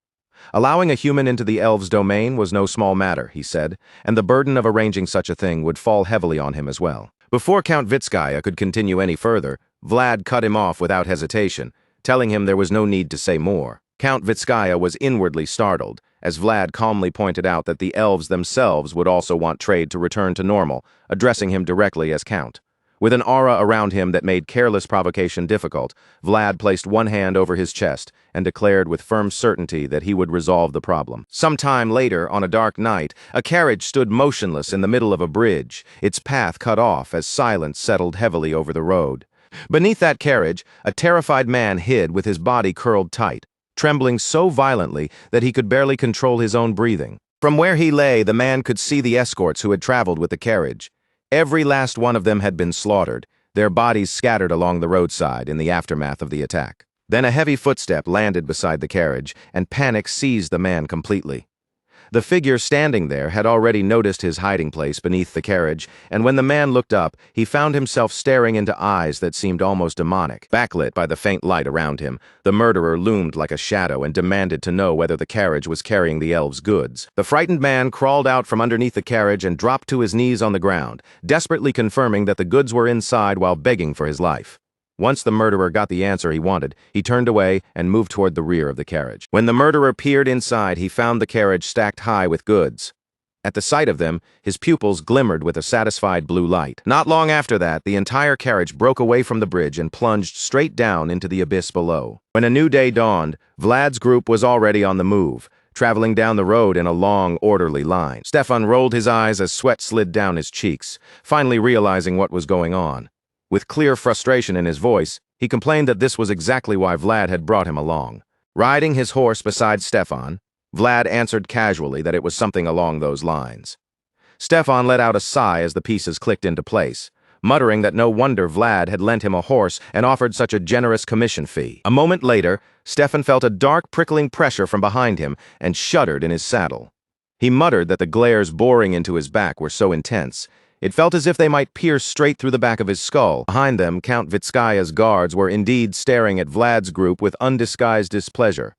Allowing a human into the elves' domain was no small matter, he said, and the burden of arranging such a thing would fall heavily on him as well. Before Count Vitskaya could continue any further, Vlad cut him off without hesitation, telling him there was no need to say more. Count Vitskaya was inwardly startled, as Vlad calmly pointed out that the elves themselves would also want trade to return to normal, addressing him directly as Count. With an aura around him that made careless provocation difficult, Vlad placed one hand over his chest and declared with firm certainty that he would resolve the problem. Some time later, on a dark night, a carriage stood motionless in the middle of a bridge, its path cut off as silence settled heavily over the road. Beneath that carriage, a terrified man hid with his body curled tight, trembling so violently that he could barely control his own breathing. From where he lay, the man could see the escorts who had traveled with the carriage. Every last one of them had been slaughtered, their bodies scattered along the roadside in the aftermath of the attack. Then a heavy footstep landed beside the carriage, and panic seized the man completely. The figure standing there had already noticed his hiding place beneath the carriage, and when the man looked up, he found himself staring into eyes that seemed almost demonic. Backlit by the faint light around him, the murderer loomed like a shadow and demanded to know whether the carriage was carrying the elves' goods. The frightened man crawled out from underneath the carriage and dropped to his knees on the ground, desperately confirming that the goods were inside while begging for his life. Once the murderer got the answer he wanted, he turned away and moved toward the rear of the carriage. When the murderer peered inside, he found the carriage stacked high with goods. At the sight of them, his pupils glimmered with a satisfied blue light. Not long after that, the entire carriage broke away from the bridge and plunged straight down into the abyss below. When a new day dawned, Vlad's group was already on the move, traveling down the road in a long, orderly line. Stefan rolled his eyes as sweat slid down his cheeks, finally realizing what was going on. With clear frustration in his voice, he complained that this was exactly why Vlad had brought him along. Riding his horse beside Stefan, Vlad answered casually that it was something along those lines. Stefan let out a sigh as the pieces clicked into place, muttering that no wonder Vlad had lent him a horse and offered such a generous commission fee. A moment later, Stefan felt a dark, prickling pressure from behind him and shuddered in his saddle. He muttered that the glares boring into his back were so intense, it felt as if they might pierce straight through the back of his skull. Behind them, Count Vitskaya's guards were indeed staring at Vlad's group with undisguised displeasure,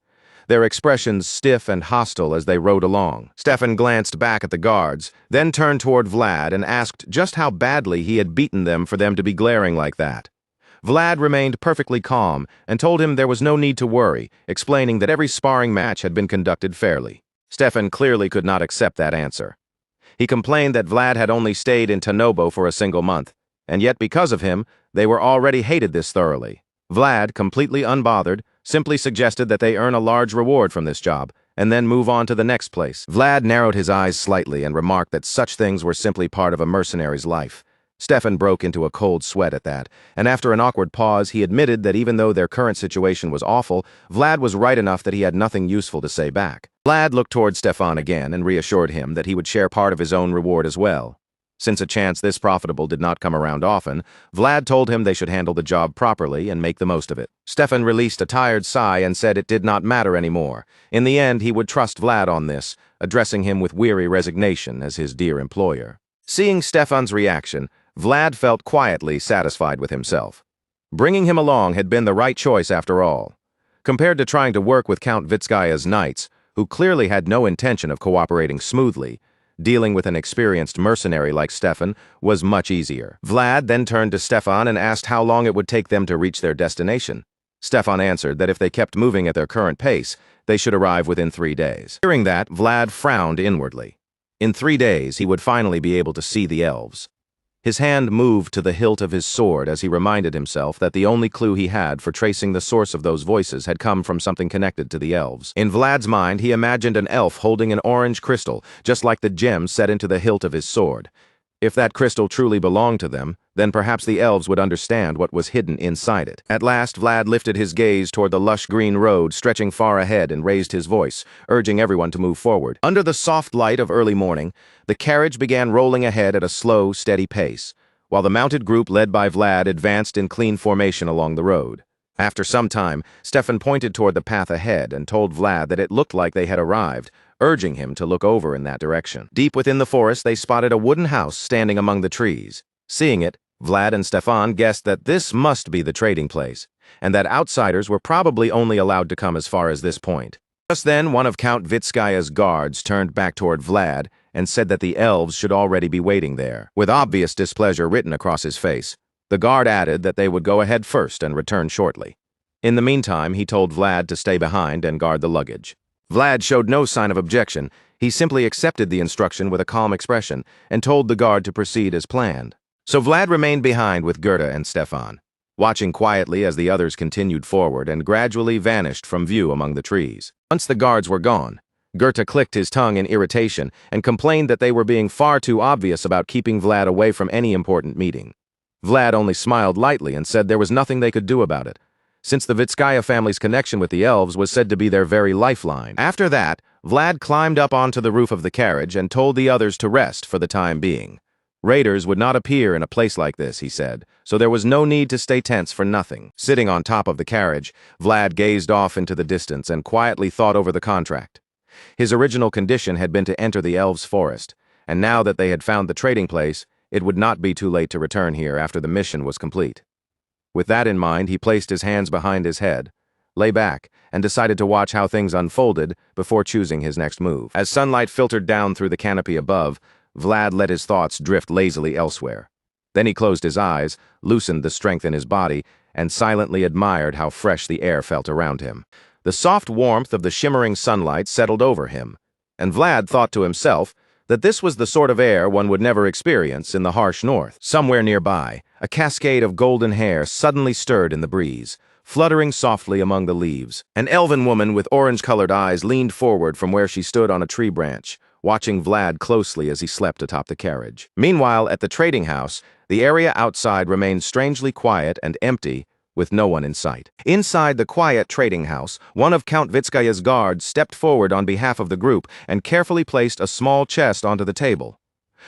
their expressions stiff and hostile as they rode along. Stefan glanced back at the guards, then turned toward Vlad and asked just how badly he had beaten them for them to be glaring like that. Vlad remained perfectly calm and told him there was no need to worry, explaining that every sparring match had been conducted fairly. Stefan clearly could not accept that answer. He complained that Vlad had only stayed in Tanobo for a single month, and yet because of him, they were already hated this thoroughly. Vlad, completely unbothered, simply suggested that they earn a large reward from this job, and then move on to the next place. Vlad narrowed his eyes slightly and remarked that such things were simply part of a mercenary's life. Stefan broke into a cold sweat at that, and after an awkward pause, he admitted that even though their current situation was awful, Vlad was right enough that he had nothing useful to say back. Vlad looked toward Stefan again and reassured him that he would share part of his own reward as well. Since a chance this profitable did not come around often, Vlad told him they should handle the job properly and make the most of it. Stefan released a tired sigh and said it did not matter anymore. In the end, he would trust Vlad on this, addressing him with weary resignation as his dear employer. Seeing Stefan's reaction, Vlad felt quietly satisfied with himself. Bringing him along had been the right choice after all. Compared to trying to work with Count Vitskaya's knights, who clearly had no intention of cooperating smoothly, dealing with an experienced mercenary like Stefan was much easier. Vlad then turned to Stefan and asked how long it would take them to reach their destination. Stefan answered that if they kept moving at their current pace, they should arrive within 3 days. Hearing that, Vlad frowned inwardly. In 3 days, he would finally be able to see the elves. His hand moved to the hilt of his sword as he reminded himself that the only clue he had for tracing the source of those voices had come from something connected to the elves. In Vlad's mind, he imagined an elf holding an orange crystal, just like the gem set into the hilt of his sword. If that crystal truly belonged to them, then perhaps the elves would understand what was hidden inside it. At last, Vlad lifted his gaze toward the lush green road stretching far ahead and raised his voice, urging everyone to move forward. Under the soft light of early morning, the carriage began rolling ahead at a slow, steady pace, while the mounted group led by Vlad advanced in clean formation along the road. After some time, Stefan pointed toward the path ahead and told Vlad that it looked like they had arrived, urging him to look over in that direction. Deep within the forest, they spotted a wooden house standing among the trees. Seeing it, Vlad and Stefan guessed that this must be the trading place, and that outsiders were probably only allowed to come as far as this point. Just then, one of Count Vitskaya's guards turned back toward Vlad and said that the elves should already be waiting there. With obvious displeasure written across his face, the guard added that they would go ahead first and return shortly. In the meantime, he told Vlad to stay behind and guard the luggage. Vlad showed no sign of objection. He simply accepted the instruction with a calm expression and told the guard to proceed as planned. So Vlad remained behind with Gerda and Stefan, watching quietly as the others continued forward and gradually vanished from view among the trees. Once the guards were gone, Gerda clicked his tongue in irritation and complained that they were being far too obvious about keeping Vlad away from any important meeting. Vlad only smiled lightly and said there was nothing they could do about it, since the Vitskaya family's connection with the elves was said to be their very lifeline. After that, Vlad climbed up onto the roof of the carriage and told the others to rest for the time being. Raiders would not appear in a place like this, he said, so there was no need to stay tense for nothing. Sitting on top of the carriage, Vlad gazed off into the distance and quietly thought over the contract. His original condition had been to enter the elves' forest, and now that they had found the trading place, it would not be too late to return here after the mission was complete. With that in mind, he placed his hands behind his head, lay back, and decided to watch how things unfolded before choosing his next move. As sunlight filtered down through the canopy above, Vlad let his thoughts drift lazily elsewhere. Then he closed his eyes, loosened the strength in his body, and silently admired how fresh the air felt around him. The soft warmth of the shimmering sunlight settled over him, and Vlad thought to himself that this was the sort of air one would never experience in the harsh north. Somewhere nearby, a cascade of golden hair suddenly stirred in the breeze, fluttering softly among the leaves. An elven woman with orange-colored eyes leaned forward from where she stood on a tree branch, watching Vlad closely as he slept atop the carriage. Meanwhile, at the trading house, the area outside remained strangely quiet and empty, with no one in sight. Inside the quiet trading house, one of Count Vitskaya's guards stepped forward on behalf of the group and carefully placed a small chest onto the table.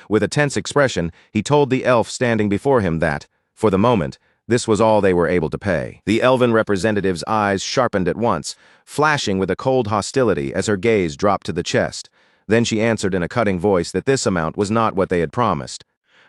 With a tense expression, he told the elf standing before him that, for the moment, this was all they were able to pay. The elven representative's eyes sharpened at once, flashing with a cold hostility as her gaze dropped to the chest. Then she answered in a cutting voice that this amount was not what they had promised.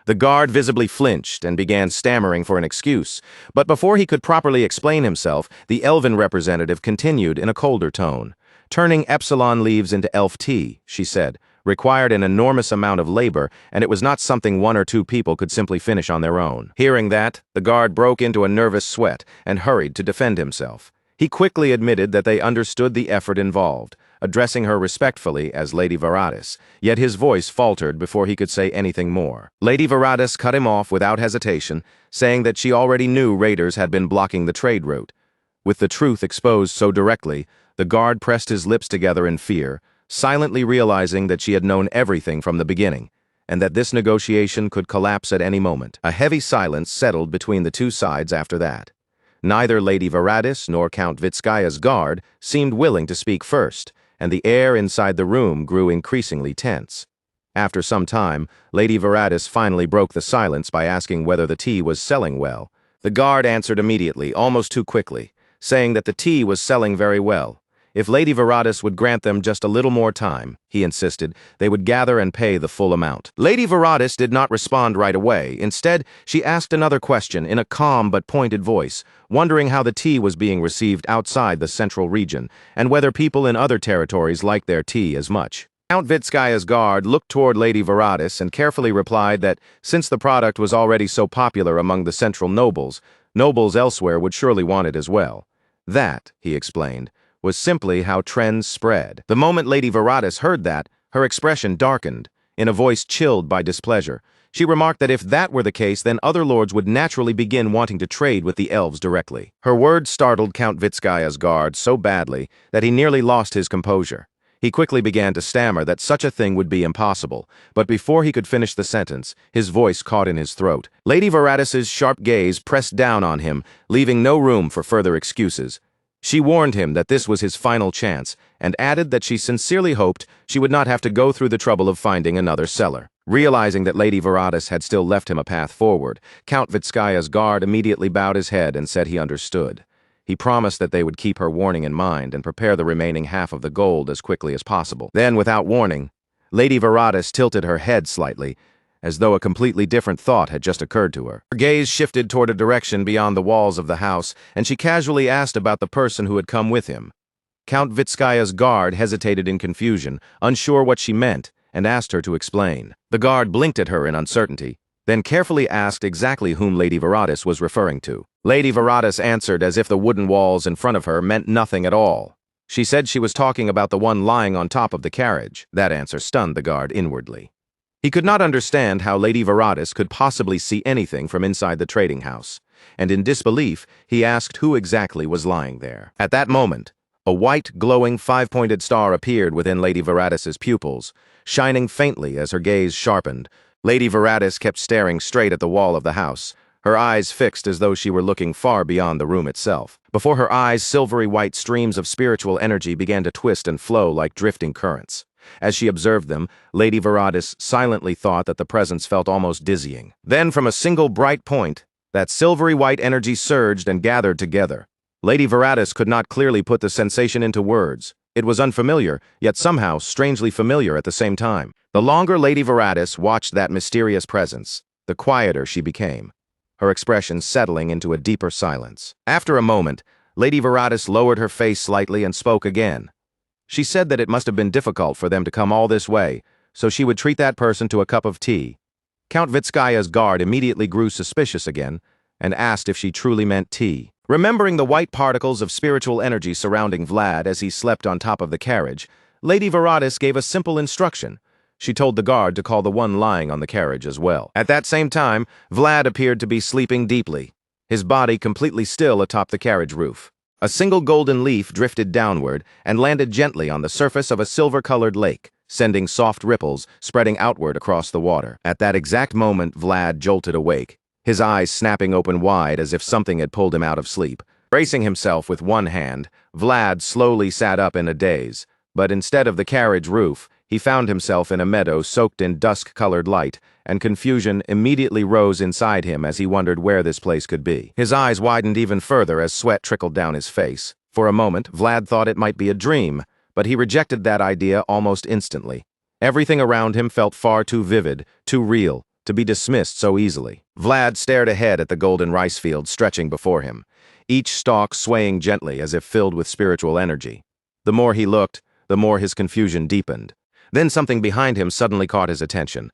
The guard visibly flinched and began stammering for an excuse, but before he could properly explain himself, the elven representative continued in a colder tone. Turning epsilon leaves into elf tea, she said, required an enormous amount of labor, and it was not something one or two people could simply finish on their own. Hearing that, the guard broke into a nervous sweat and hurried to defend himself. He quickly admitted that they understood the effort involved, addressing her respectfully as Lady Varatis, yet his voice faltered before he could say anything more. Lady Varatis cut him off without hesitation, saying that she already knew raiders had been blocking the trade route. With the truth exposed so directly, the guard pressed his lips together in fear, silently realizing that she had known everything from the beginning, and that this negotiation could collapse at any moment. A heavy silence settled between the two sides after that. Neither Lady Varatis nor Count Vitskaya's guard seemed willing to speak first, and the air inside the room grew increasingly tense. After some time, Lady Varatis finally broke the silence by asking whether the tea was selling well. The guard answered immediately, almost too quickly, saying that the tea was selling very well. If Lady Varatis would grant them just a little more time, he insisted, they would gather and pay the full amount. Lady Varatis did not respond right away. Instead, she asked another question in a calm but pointed voice, wondering how the tea was being received outside the central region, and whether people in other territories liked their tea as much. Count Vitskaya's guard looked toward Lady Varatis and carefully replied that, since the product was already so popular among the central nobles, nobles elsewhere would surely want it as well. That, he explained, was simply how trends spread. The moment Lady Varatis heard that, her expression darkened. In a voice chilled by displeasure, she remarked that if that were the case, then other lords would naturally begin wanting to trade with the elves directly. Her words startled Count Vitskaya's guard so badly that he nearly lost his composure. He quickly began to stammer that such a thing would be impossible, but before he could finish the sentence, his voice caught in his throat. Lady Varatis's sharp gaze pressed down on him, leaving no room for further excuses. She warned him that this was his final chance, and added that she sincerely hoped she would not have to go through the trouble of finding another seller. Realizing that Lady Varatis had still left him a path forward, Count Vitskaya's guard immediately bowed his head and said he understood. He promised that they would keep her warning in mind and prepare the remaining half of the gold as quickly as possible. Then, without warning, Lady Varatis tilted her head slightly, as though a completely different thought had just occurred to her. Her gaze shifted toward a direction beyond the walls of the house, and she casually asked about the person who had come with him. Count Vitskaya's guard hesitated in confusion, unsure what she meant, and asked her to explain. The guard blinked at her in uncertainty, then carefully asked exactly whom Lady Varatis was referring to. Lady Varatis answered as if the wooden walls in front of her meant nothing at all. She said she was talking about the one lying on top of the carriage. That answer stunned the guard inwardly. He could not understand how Lady Varatis could possibly see anything from inside the trading house, and in disbelief, he asked who exactly was lying there. At that moment, a white, glowing, five-pointed star appeared within Lady Varatis's pupils, shining faintly as her gaze sharpened. Lady Varatis kept staring straight at the wall of the house, her eyes fixed as though she were looking far beyond the room itself. Before her eyes, silvery white streams of spiritual energy began to twist and flow like drifting currents. As she observed them, Lady Varatis silently thought that the presence felt almost dizzying. Then, from a single bright point, that silvery white energy surged and gathered together. Lady Varatis could not clearly put the sensation into words. It was unfamiliar, yet somehow strangely familiar at the same time. The longer Lady Varatis watched that mysterious presence, the quieter she became, her expression settling into a deeper silence. After a moment, Lady Varatis lowered her face slightly and spoke again. She said that it must have been difficult for them to come all this way, so she would treat that person to a cup of tea. Count Vitskaya's guard immediately grew suspicious again, and asked if she truly meant tea. Remembering the white particles of spiritual energy surrounding Vlad as he slept on top of the carriage, Lady Veratis gave a simple instruction. She told the guard to call the one lying on the carriage as well. At that same time, Vlad appeared to be sleeping deeply, his body completely still atop the carriage roof. A single golden leaf drifted downward and landed gently on the surface of a silver-colored lake, sending soft ripples spreading outward across the water. At that exact moment, Vlad jolted awake, his eyes snapping open wide as if something had pulled him out of sleep. Bracing himself with one hand, Vlad slowly sat up in a daze, but instead of the carriage roof, he found himself in a meadow soaked in dusk-colored light, and confusion immediately rose inside him as he wondered where this place could be. His eyes widened even further as sweat trickled down his face. For a moment, Vlad thought it might be a dream, but he rejected that idea almost instantly. Everything around him felt far too vivid, too real, to be dismissed so easily. Vlad stared ahead at the golden rice field stretching before him, each stalk swaying gently as if filled with spiritual energy. The more he looked, the more his confusion deepened. Then something behind him suddenly caught his attention.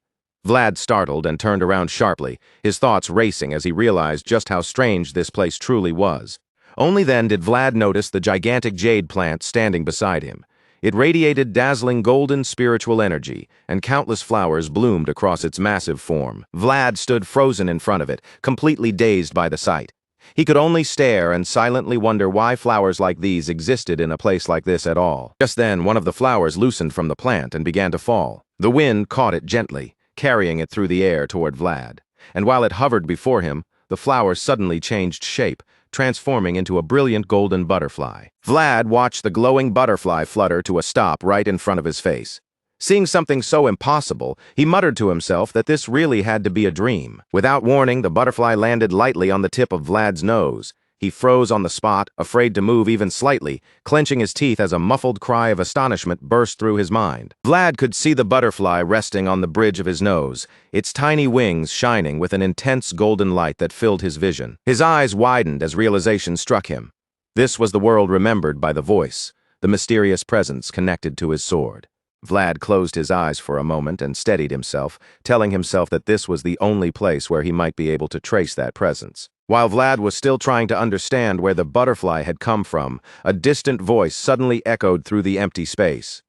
Vlad startled and turned around sharply, his thoughts racing as he realized just how strange this place truly was. Only then did Vlad notice the gigantic jade plant standing beside him. It radiated dazzling golden spiritual energy, and countless flowers bloomed across its massive form. Vlad stood frozen in front of it, completely dazed by the sight. He could only stare and silently wonder why flowers like these existed in a place like this at all. Just then, one of the flowers loosened from the plant and began to fall. The wind caught it gently, carrying it through the air toward Vlad. And while it hovered before him, the flower suddenly changed shape, transforming into a brilliant golden butterfly. Vlad watched the glowing butterfly flutter to a stop right in front of his face. Seeing something so impossible, he muttered to himself that this really had to be a dream. Without warning, the butterfly landed lightly on the tip of Vlad's nose. He froze on the spot, afraid to move even slightly, clenching his teeth as a muffled cry of astonishment burst through his mind. Vlad could see the butterfly resting on the bridge of his nose, its tiny wings shining with an intense golden light that filled his vision. His eyes widened as realization struck him. This was the world remembered by the voice, the mysterious presence connected to his sword. Vlad closed his eyes for a moment and steadied himself, telling himself that this was the only place where he might be able to trace that presence. While Vlad was still trying to understand where the butterfly had come from, a distant voice suddenly echoed through the empty space.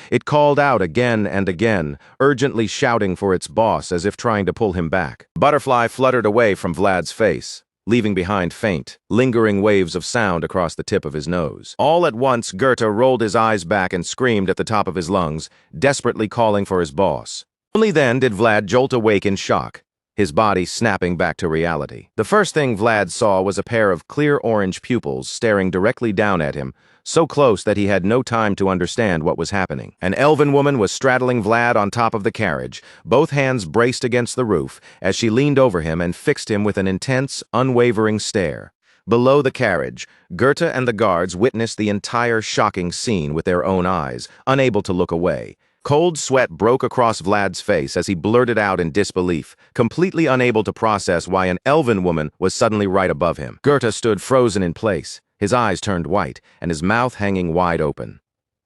It called out again and again, urgently shouting for its boss as if trying to pull him back. Butterfly fluttered away from Vlad's face, leaving behind faint, lingering waves of sound across the tip of his nose. All at once, Goethe rolled his eyes back and screamed at the top of his lungs, desperately calling for his boss. Only then did Vlad jolt awake in shock, his body snapping back to reality. The first thing Vlad saw was a pair of clear orange pupils staring directly down at him, so close that he had no time to understand what was happening. An elven woman was straddling Vlad on top of the carriage, both hands braced against the roof, as she leaned over him and fixed him with an intense, unwavering stare. Below the carriage, Goethe and the guards witnessed the entire shocking scene with their own eyes, unable to look away. Cold sweat broke across Vlad's face as he blurted out in disbelief, completely unable to process why an elven woman was suddenly right above him. Goethe stood frozen in place, his eyes turned white, and his mouth hanging wide open.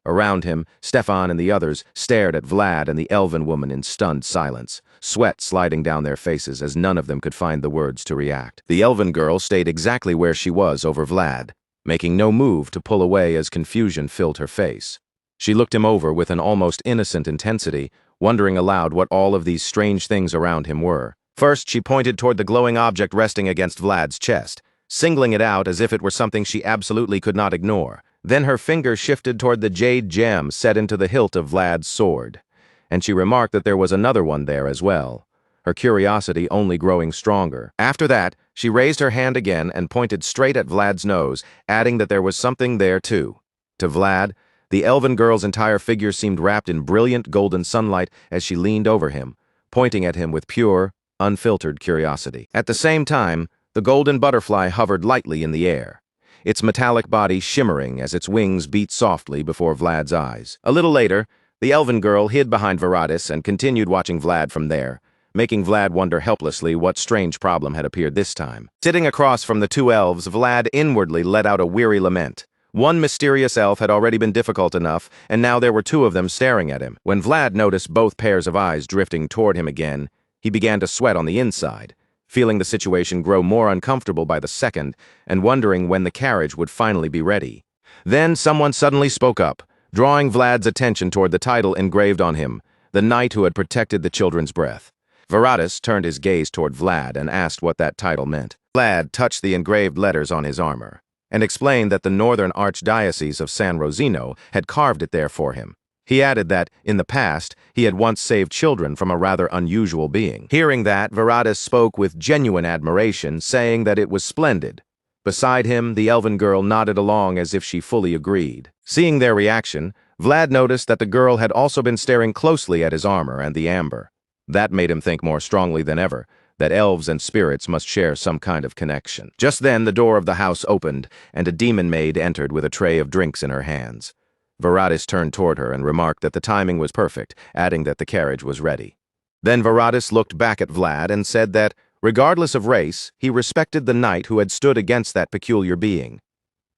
Around him, Stefan and the others stared at Vlad and the elven woman in stunned silence, sweat sliding down their faces as none of them could find the words to react. The elven girl stayed exactly where she was over Vlad, making no move to pull away as confusion filled her face. She looked him over with an almost innocent intensity, wondering aloud what all of these strange things around him were. First, she pointed toward the glowing object resting against Vlad's chest, singling it out as if it were something she absolutely could not ignore. Then her finger shifted toward the jade gem set into the hilt of Vlad's sword, and she remarked that there was another one there as well, her curiosity only growing stronger. After that, she raised her hand again and pointed straight at Vlad's nose, adding that there was something there too. To Vlad, the elven girl's entire figure seemed wrapped in brilliant golden sunlight as she leaned over him, pointing at him with pure, unfiltered curiosity. At the same time, the golden butterfly hovered lightly in the air, its metallic body shimmering as its wings beat softly before Vlad's eyes. A little later, the elven girl hid behind Veratis and continued watching Vlad from there, making Vlad wonder helplessly what strange problem had appeared this time. Sitting across from the two elves, Vlad inwardly let out a weary lament. One mysterious elf had already been difficult enough, and now there were two of them staring at him. When Vlad noticed both pairs of eyes drifting toward him again, he began to sweat on the inside, feeling the situation grow more uncomfortable by the second and wondering when the carriage would finally be ready. Then someone suddenly spoke up, drawing Vlad's attention toward the title engraved on him, "The Knight Who Had Protected the Children's Breath." Varatis turned his gaze toward Vlad and asked what that title meant. Vlad touched the engraved letters on his armor and explained that the Northern Archdiocese of San Rosino had carved it there for him. He added that, in the past, he had once saved children from a rather unusual being. Hearing that, Varatis spoke with genuine admiration, saying that it was splendid. Beside him, the elven girl nodded along as if she fully agreed. Seeing their reaction, Vlad noticed that the girl had also been staring closely at his armor and the amber. That made him think more strongly than ever that elves and spirits must share some kind of connection. Just then, the door of the house opened, and a demon maid entered with a tray of drinks in her hands. Varatis turned toward her and remarked that the timing was perfect, adding that the carriage was ready. Then Varatis looked back at Vlad and said that, regardless of race, he respected the knight who had stood against that peculiar being.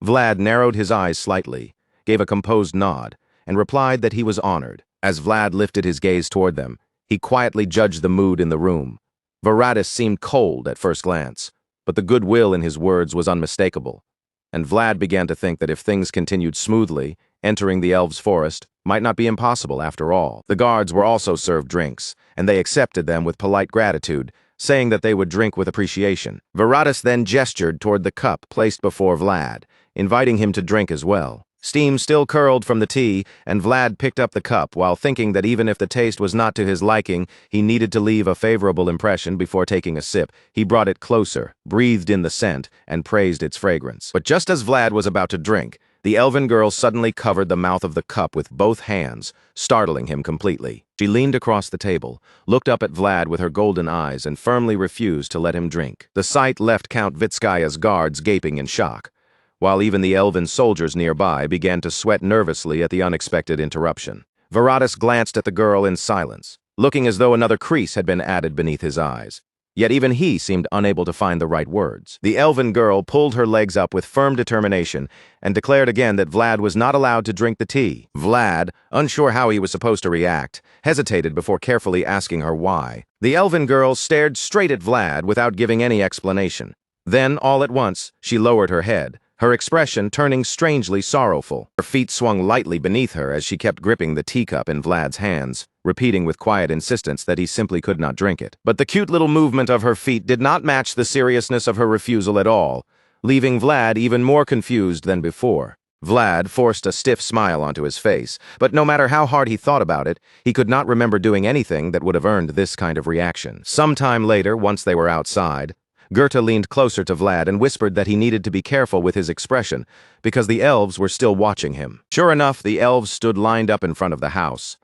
Vlad narrowed his eyes slightly, gave a composed nod, and replied that he was honored. As Vlad lifted his gaze toward them, he quietly judged the mood in the room. Varatis seemed cold at first glance, but the goodwill in his words was unmistakable. And Vlad began to think that if things continued smoothly, entering the elves' forest might not be impossible after all. The guards were also served drinks, and they accepted them with polite gratitude, saying that they would drink with appreciation. Varatis then gestured toward the cup placed before Vlad, inviting him to drink as well. Steam still curled from the tea, and Vlad picked up the cup while thinking that even if the taste was not to his liking, he needed to leave a favorable impression before taking a sip. He brought it closer, breathed in the scent, and praised its fragrance. But just as Vlad was about to drink, the elven girl suddenly covered the mouth of the cup with both hands, startling him completely. She leaned across the table, looked up at Vlad with her golden eyes, and firmly refused to let him drink. The sight left Count Vitskaya's guards gaping in shock, while even the elven soldiers nearby began to sweat nervously at the unexpected interruption. Varatis glanced at the girl in silence, looking as though another crease had been added beneath his eyes. Yet even he seemed unable to find the right words. The elven girl pulled her legs up with firm determination and declared again that Vlad was not allowed to drink the tea. Vlad, unsure how he was supposed to react, hesitated before carefully asking her why. The elven girl stared straight at Vlad without giving any explanation. Then, all at once, she lowered her head, her expression turning strangely sorrowful. Her feet swung lightly beneath her as she kept gripping the teacup in Vlad's hands, repeating with quiet insistence that he simply could not drink it. But the cute little movement of her feet did not match the seriousness of her refusal at all, leaving Vlad even more confused than before. Vlad forced a stiff smile onto his face, but no matter how hard he thought about it, he could not remember doing anything that would have earned this kind of reaction. Sometime later, once they were outside, Goethe leaned closer to Vlad and whispered that he needed to be careful with his expression, because the elves were still watching him. Sure enough, the elves stood lined up in front of the house,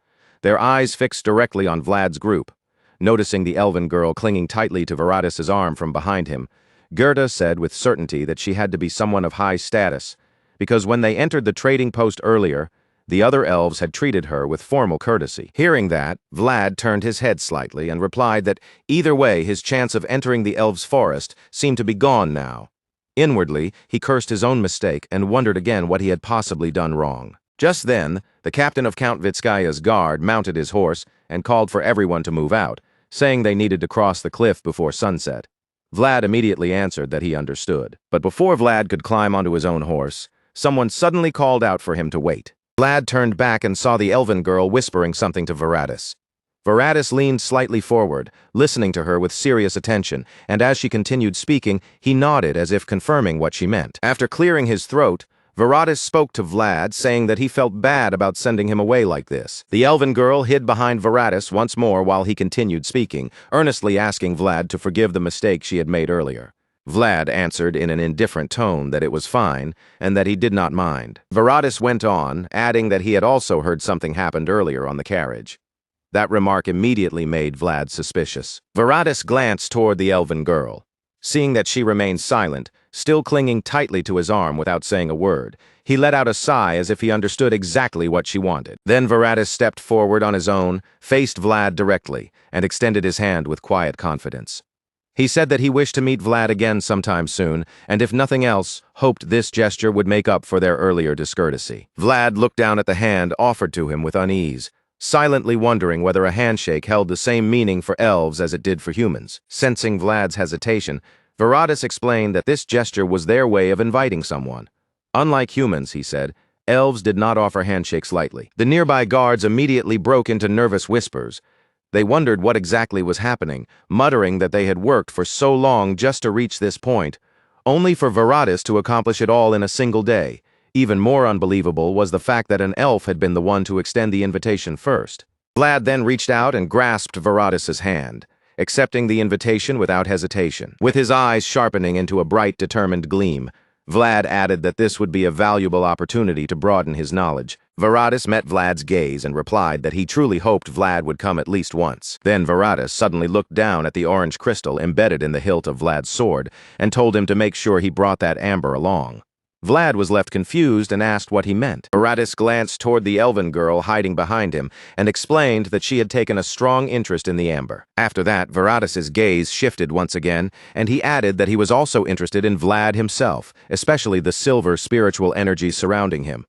their eyes fixed directly on Vlad's group. Noticing the elven girl clinging tightly to Varatis's arm from behind him, Goethe said with certainty that she had to be someone of high status, because when they entered the trading post earlier, the other elves had treated her with formal courtesy. Hearing that, Vlad turned his head slightly and replied that either way his chance of entering the elves' forest seemed to be gone now. Inwardly, he cursed his own mistake and wondered again what he had possibly done wrong. Just then, the captain of Count Vitskaya's guard mounted his horse and called for everyone to move out, saying they needed to cross the cliff before sunset. Vlad immediately answered that he understood. But before Vlad could climb onto his own horse, someone suddenly called out for him to wait. Vlad turned back and saw the elven girl whispering something to Varatis. Varatis leaned slightly forward, listening to her with serious attention, and as she continued speaking, he nodded as if confirming what she meant. After clearing his throat, Varatis spoke to Vlad, saying that he felt bad about sending him away like this. The elven girl hid behind Varatis once more while he continued speaking, earnestly asking Vlad to forgive the mistake she had made earlier. Vlad answered in an indifferent tone that it was fine and that he did not mind. Varatis went on, adding that he had also heard something happened earlier on the carriage. That remark immediately made Vlad suspicious. Varatis glanced toward the elven girl. Seeing that she remained silent, still clinging tightly to his arm without saying a word, he let out a sigh as if he understood exactly what she wanted. Then Varatis stepped forward on his own, faced Vlad directly, and extended his hand with quiet confidence. He said that he wished to meet Vlad again sometime soon, and if nothing else, hoped this gesture would make up for their earlier discourtesy. Vlad looked down at the hand offered to him with unease, silently wondering whether a handshake held the same meaning for elves as it did for humans. Sensing Vlad's hesitation, Viratus explained that this gesture was their way of inviting someone. Unlike humans, he said, elves did not offer handshakes lightly. The nearby guards immediately broke into nervous whispers. They wondered what exactly was happening, muttering that they had worked for so long just to reach this point, only for Viratus to accomplish it all in a single day. Even more unbelievable was the fact that an elf had been the one to extend the invitation first. Vlad then reached out and grasped Viratus's hand, accepting the invitation without hesitation. With his eyes sharpening into a bright, determined gleam, Vlad added that this would be a valuable opportunity to broaden his knowledge. Viratus met Vlad's gaze and replied that he truly hoped Vlad would come at least once. Then Viratus suddenly looked down at the orange crystal embedded in the hilt of Vlad's sword and told him to make sure he brought that amber along. Vlad was left confused and asked what he meant. Viratus glanced toward the elven girl hiding behind him and explained that she had taken a strong interest in the amber. After that, Viratus's gaze shifted once again, and he added that he was also interested in Vlad himself, especially the silver spiritual energy surrounding him.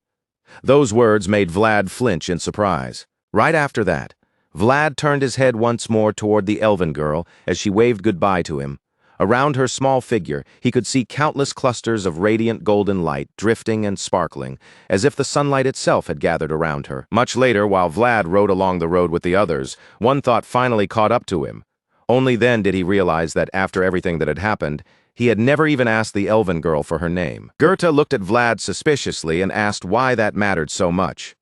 Those words made Vlad flinch in surprise. Right after that, Vlad turned his head once more toward the elven girl as she waved goodbye to him. Around her small figure, he could see countless clusters of radiant golden light drifting and sparkling, as if the sunlight itself had gathered around her. Much later, while Vlad rode along the road with the others, one thought finally caught up to him. Only then did he realize that after everything that had happened, he had never even asked the elven girl for her name. Goethe looked at Vlad suspiciously and asked why that mattered so much.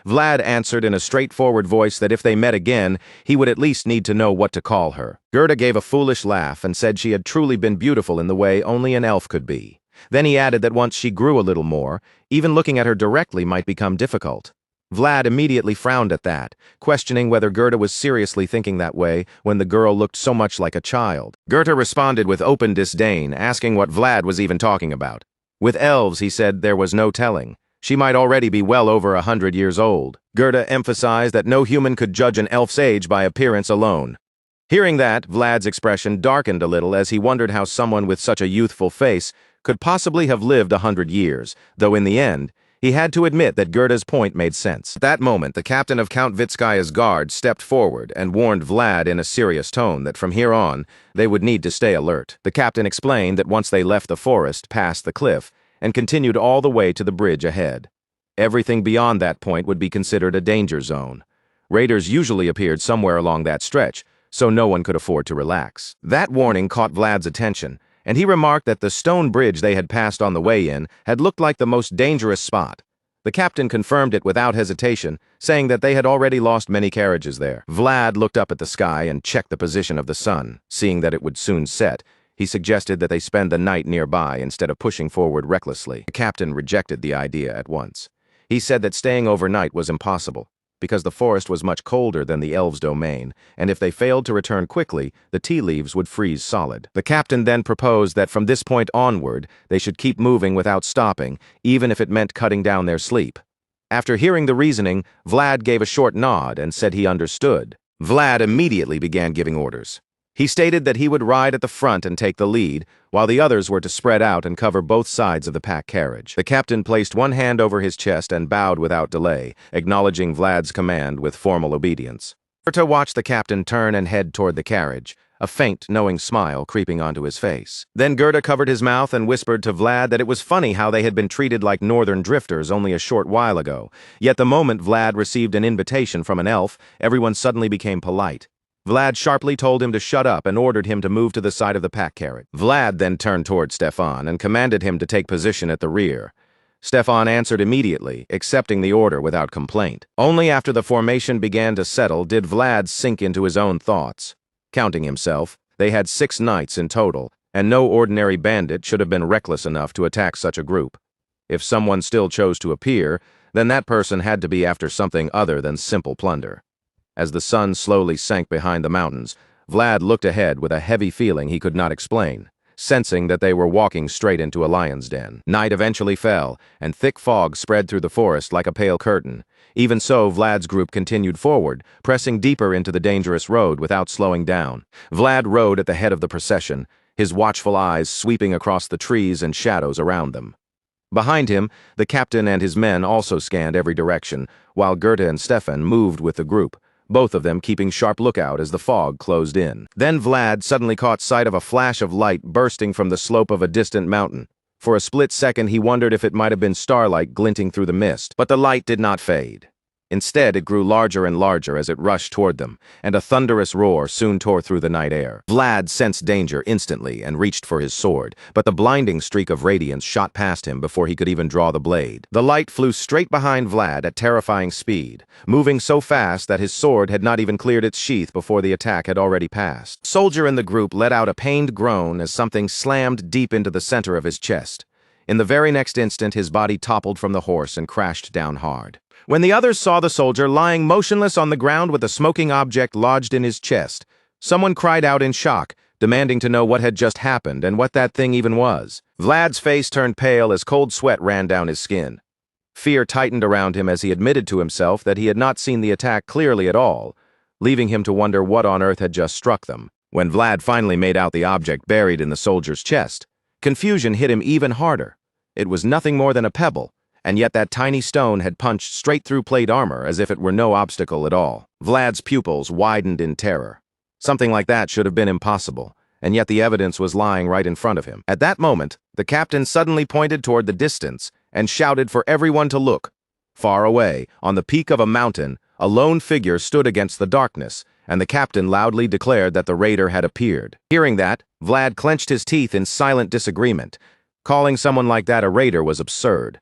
Vlad answered in a straightforward voice that if they met again, he would at least need to know what to call her. Goethe gave a foolish laugh and said she had truly been beautiful in the way only an elf could be. Then he added that once she grew a little more, even looking at her directly might become difficult. Vlad immediately frowned at that, questioning whether Goethe was seriously thinking that way when the girl looked so much like a child. Goethe responded with open disdain, asking what Vlad was even talking about. With elves, he said, there was no telling. She might already be well over 100 years old. Goethe emphasized that no human could judge an elf's age by appearance alone. Hearing that, Vlad's expression darkened a little as he wondered how someone with such a youthful face could possibly have lived 100 years, though in the end, he had to admit that Goethe's point made sense. At that moment, the captain of Count Vitskaya's guard stepped forward and warned Vlad in a serious tone that from here on, they would need to stay alert. The captain explained that once they left the forest past the cliff, and continued all the way to the bridge ahead. Everything beyond that point would be considered a danger zone. Raiders usually appeared somewhere along that stretch, so no one could afford to relax. That warning caught Vlad's attention, and he remarked that the stone bridge they had passed on the way in had looked like the most dangerous spot. The captain confirmed it without hesitation, saying that they had already lost many carriages there. Vlad looked up at the sky and checked the position of the sun, seeing that it would soon set. He suggested that they spend the night nearby instead of pushing forward recklessly. The captain rejected the idea at once. He said that staying overnight was impossible, because the forest was much colder than the elves' domain, and if they failed to return quickly, the tea leaves would freeze solid. The captain then proposed that from this point onward, they should keep moving without stopping, even if it meant cutting down their sleep. After hearing the reasoning, Vlad gave a short nod and said he understood. Vlad immediately began giving orders. He stated that he would ride at the front and take the lead, while the others were to spread out and cover both sides of the pack carriage. The captain placed one hand over his chest and bowed without delay, acknowledging Vlad's command with formal obedience. Goethe watched the captain turn and head toward the carriage, a faint, knowing smile creeping onto his face. Then Goethe covered his mouth and whispered to Vlad that it was funny how they had been treated like northern drifters only a short while ago. Yet the moment Vlad received an invitation from an elf, everyone suddenly became polite. Vlad sharply told him to shut up and ordered him to move to the side of the pack carriage. Vlad then turned toward Stefan and commanded him to take position at the rear. Stefan answered immediately, accepting the order without complaint. Only after the formation began to settle did Vlad sink into his own thoughts. Counting himself, they had 6 knights in total, and no ordinary bandit should have been reckless enough to attack such a group. If someone still chose to appear, then that person had to be after something other than simple plunder. As the sun slowly sank behind the mountains, Vlad looked ahead with a heavy feeling he could not explain, sensing that they were walking straight into a lion's den. Night eventually fell, and thick fog spread through the forest like a pale curtain. Even so, Vlad's group continued forward, pressing deeper into the dangerous road without slowing down. Vlad rode at the head of the procession, his watchful eyes sweeping across the trees and shadows around them. Behind him, the captain and his men also scanned every direction, while Goethe and Stefan moved with the group, both of them keeping sharp lookout as the fog closed in. Then Vlad suddenly caught sight of a flash of light bursting from the slope of a distant mountain. For a split second, he wondered if it might have been starlight glinting through the mist, but the light did not fade. Instead, it grew larger and larger as it rushed toward them, and a thunderous roar soon tore through the night air. Vlad sensed danger instantly and reached for his sword, but the blinding streak of radiance shot past him before he could even draw the blade. The light flew straight behind Vlad at terrifying speed, moving so fast that his sword had not even cleared its sheath before the attack had already passed. The soldier in the group let out a pained groan as something slammed deep into the center of his chest. In the very next instant, his body toppled from the horse and crashed down hard. When the others saw the soldier lying motionless on the ground with a smoking object lodged in his chest, someone cried out in shock, demanding to know what had just happened and what that thing even was. Vlad's face turned pale as cold sweat ran down his skin. Fear tightened around him as he admitted to himself that he had not seen the attack clearly at all, leaving him to wonder what on earth had just struck them. When Vlad finally made out the object buried in the soldier's chest, confusion hit him even harder. It was nothing more than a pebble, and yet that tiny stone had punched straight through plate armor as if it were no obstacle at all. Vlad's pupils widened in terror. Something like that should have been impossible, and yet the evidence was lying right in front of him. At that moment, the captain suddenly pointed toward the distance and shouted for everyone to look. Far away, on the peak of a mountain, a lone figure stood against the darkness, and the captain loudly declared that the raider had appeared. Hearing that, Vlad clenched his teeth in silent disagreement. Calling someone like that a raider was absurd.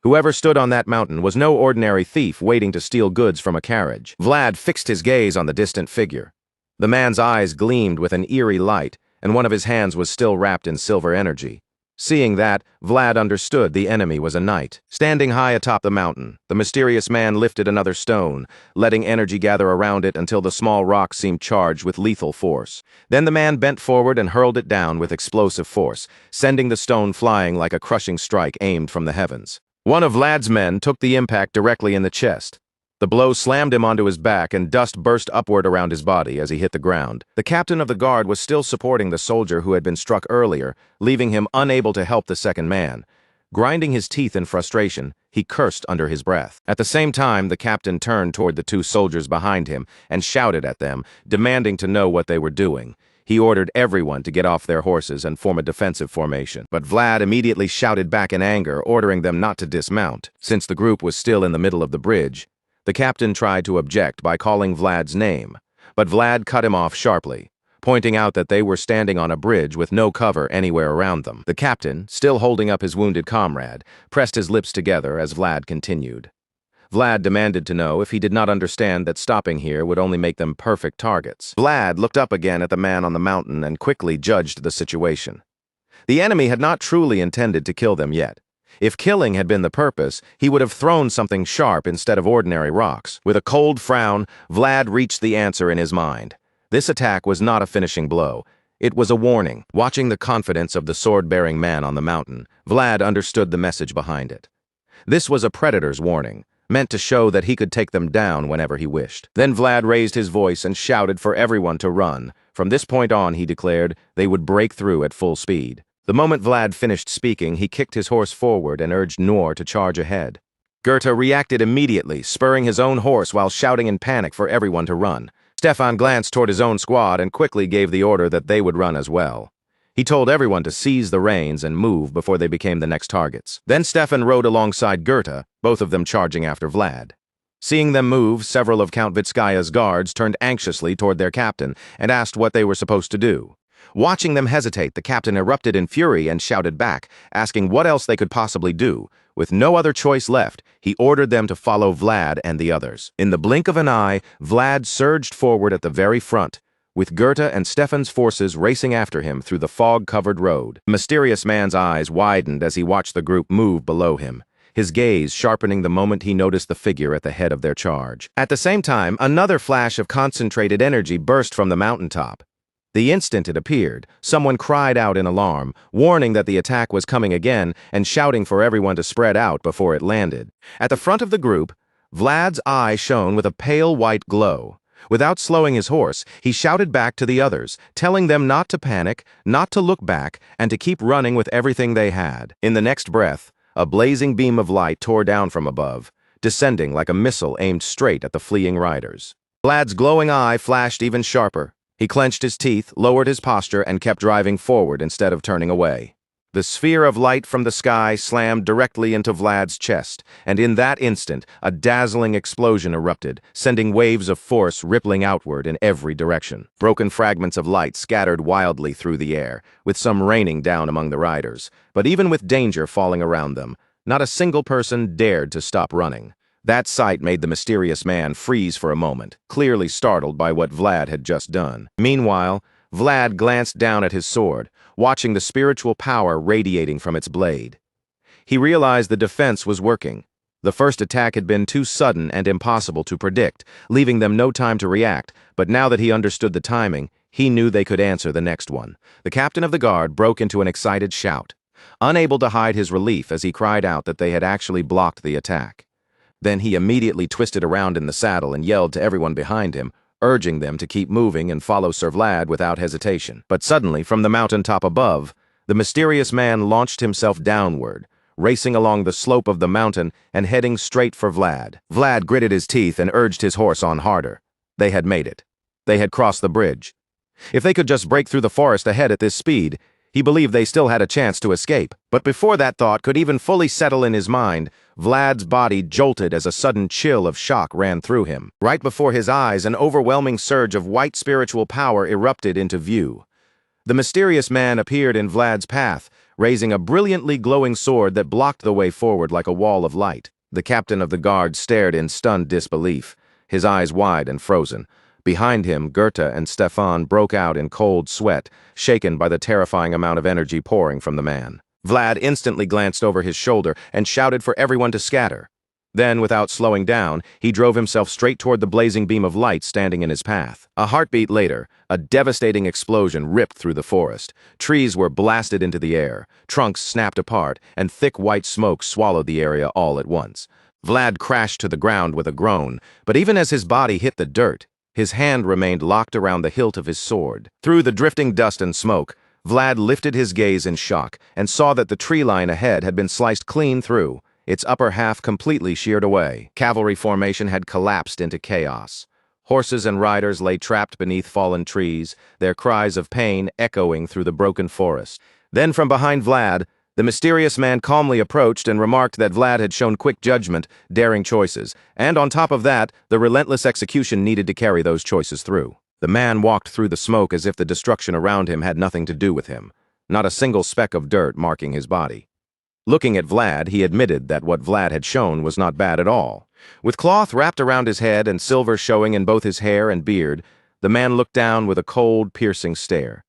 Whoever stood on that mountain was no ordinary thief waiting to steal goods from a carriage. Vlad fixed his gaze on the distant figure. The man's eyes gleamed with an eerie light, and one of his hands was still wrapped in silver energy. Seeing that, Vlad understood the enemy was a knight. Standing high atop the mountain, the mysterious man lifted another stone, letting energy gather around it until the small rock seemed charged with lethal force. Then the man bent forward and hurled it down with explosive force, sending the stone flying like a crushing strike aimed from the heavens. One of Vlad's men took the impact directly in the chest. The blow slammed him onto his back, and dust burst upward around his body as he hit the ground. The captain of the guard was still supporting the soldier who had been struck earlier, leaving him unable to help the second man. Grinding his teeth in frustration, he cursed under his breath. At the same time, the captain turned toward the two soldiers behind him and shouted at them, demanding to know what they were doing. He ordered everyone to get off their horses and form a defensive formation. But Vlad immediately shouted back in anger, ordering them not to dismount. Since the group was still in the middle of the bridge, the captain tried to object by calling Vlad's name, but Vlad cut him off sharply, pointing out that they were standing on a bridge with no cover anywhere around them. The captain, still holding up his wounded comrade, pressed his lips together as Vlad continued. Vlad demanded to know if he did not understand that stopping here would only make them perfect targets. Vlad looked up again at the man on the mountain and quickly judged the situation. The enemy had not truly intended to kill them yet. If killing had been the purpose, he would have thrown something sharp instead of ordinary rocks. With a cold frown, Vlad reached the answer in his mind. This attack was not a finishing blow. It was a warning. Watching the confidence of the sword-bearing man on the mountain, Vlad understood the message behind it. This was a predator's warning, meant to show that he could take them down whenever he wished. Then Vlad raised his voice and shouted for everyone to run. From this point on, he declared, they would break through at full speed. The moment Vlad finished speaking, he kicked his horse forward and urged Noor to charge ahead. Goethe reacted immediately, spurring his own horse while shouting in panic for everyone to run. Stefan glanced toward his own squad and quickly gave the order that they would run as well. He told everyone to seize the reins and move before they became the next targets. Then Stefan rode alongside Goethe, both of them charging after Vlad. Seeing them move, several of Count Vitskaya's guards turned anxiously toward their captain and asked what they were supposed to do. Watching them hesitate, the captain erupted in fury and shouted back, asking what else they could possibly do. With no other choice left, he ordered them to follow Vlad and the others. In the blink of an eye, Vlad surged forward at the very front, with Goethe and Stefan's forces racing after him through the fog-covered road. The mysterious man's eyes widened as he watched the group move below him, his gaze sharpening the moment he noticed the figure at the head of their charge. At the same time, another flash of concentrated energy burst from the mountaintop. The instant it appeared, someone cried out in alarm, warning that the attack was coming again and shouting for everyone to spread out before it landed. At the front of the group, Vlad's eye shone with a pale white glow. Without slowing his horse, he shouted back to the others, telling them not to panic, not to look back, and to keep running with everything they had. In the next breath, A blazing beam of light tore down from above, descending like a missile aimed straight at the fleeing riders. Vlad's glowing eye flashed even sharper. He clenched his teeth, lowered his posture, and kept driving forward instead of turning away. The sphere of light from the sky slammed directly into Vlad's chest, and in that instant, a dazzling explosion erupted, sending waves of force rippling outward in every direction. Broken fragments of light scattered wildly through the air, with some raining down among the riders. But even with danger falling around them, not a single person dared to stop running. That sight made the mysterious man freeze for a moment, clearly startled by what Vlad had just done. Meanwhile, Vlad glanced down at his sword, watching the spiritual power radiating from its blade. He realized the defense was working. The first attack had been too sudden and impossible to predict, leaving them no time to react, but now that he understood the timing, he knew they could answer the next one. The captain of the guard broke into an excited shout, unable to hide his relief as he cried out that they had actually blocked the attack. Then he immediately twisted around in the saddle and yelled to everyone behind him, urging them to keep moving and follow Sir Vlad without hesitation. But suddenly, from the mountaintop above, the mysterious man launched himself downward, racing along the slope of the mountain and heading straight for Vlad. Vlad gritted his teeth and urged his horse on harder. They had made it. They had crossed the bridge. If they could just break through the forest ahead at this speed, he believed they still had a chance to escape. But before that thought could even fully settle in his mind, Vlad's body jolted as a sudden chill of shock ran through him. Right before his eyes, an overwhelming surge of white spiritual power erupted into view. The mysterious man appeared in Vlad's path, raising a brilliantly glowing sword that blocked the way forward like a wall of light. The captain of the guard stared in stunned disbelief, his eyes wide and frozen. Behind him, Goethe and Stefan broke out in cold sweat, shaken by the terrifying amount of energy pouring from the man. Vlad instantly glanced over his shoulder and shouted for everyone to scatter. Then, without slowing down, he drove himself straight toward the blazing beam of light standing in his path. A heartbeat later, a devastating explosion ripped through the forest. Trees were blasted into the air, trunks snapped apart, and thick white smoke swallowed the area all at once. Vlad crashed to the ground with a groan, but even as his body hit the dirt, his hand remained locked around the hilt of his sword. Through the drifting dust and smoke, Vlad lifted his gaze in shock and saw that the tree line ahead had been sliced clean through, its upper half completely sheared away. Cavalry formation had collapsed into chaos. Horses and riders lay trapped beneath fallen trees, their cries of pain echoing through the broken forest. Then from behind Vlad, the mysterious man calmly approached and remarked that Vlad had shown quick judgment, daring choices, and on top of that, the relentless execution needed to carry those choices through. The man walked through the smoke as if the destruction around him had nothing to do with him, not a single speck of dirt marking his body. Looking at Vlad, he admitted that what Vlad had shown was not bad at all. With cloth wrapped around his head and silver showing in both his hair and beard, the man looked down with a cold, piercing stare.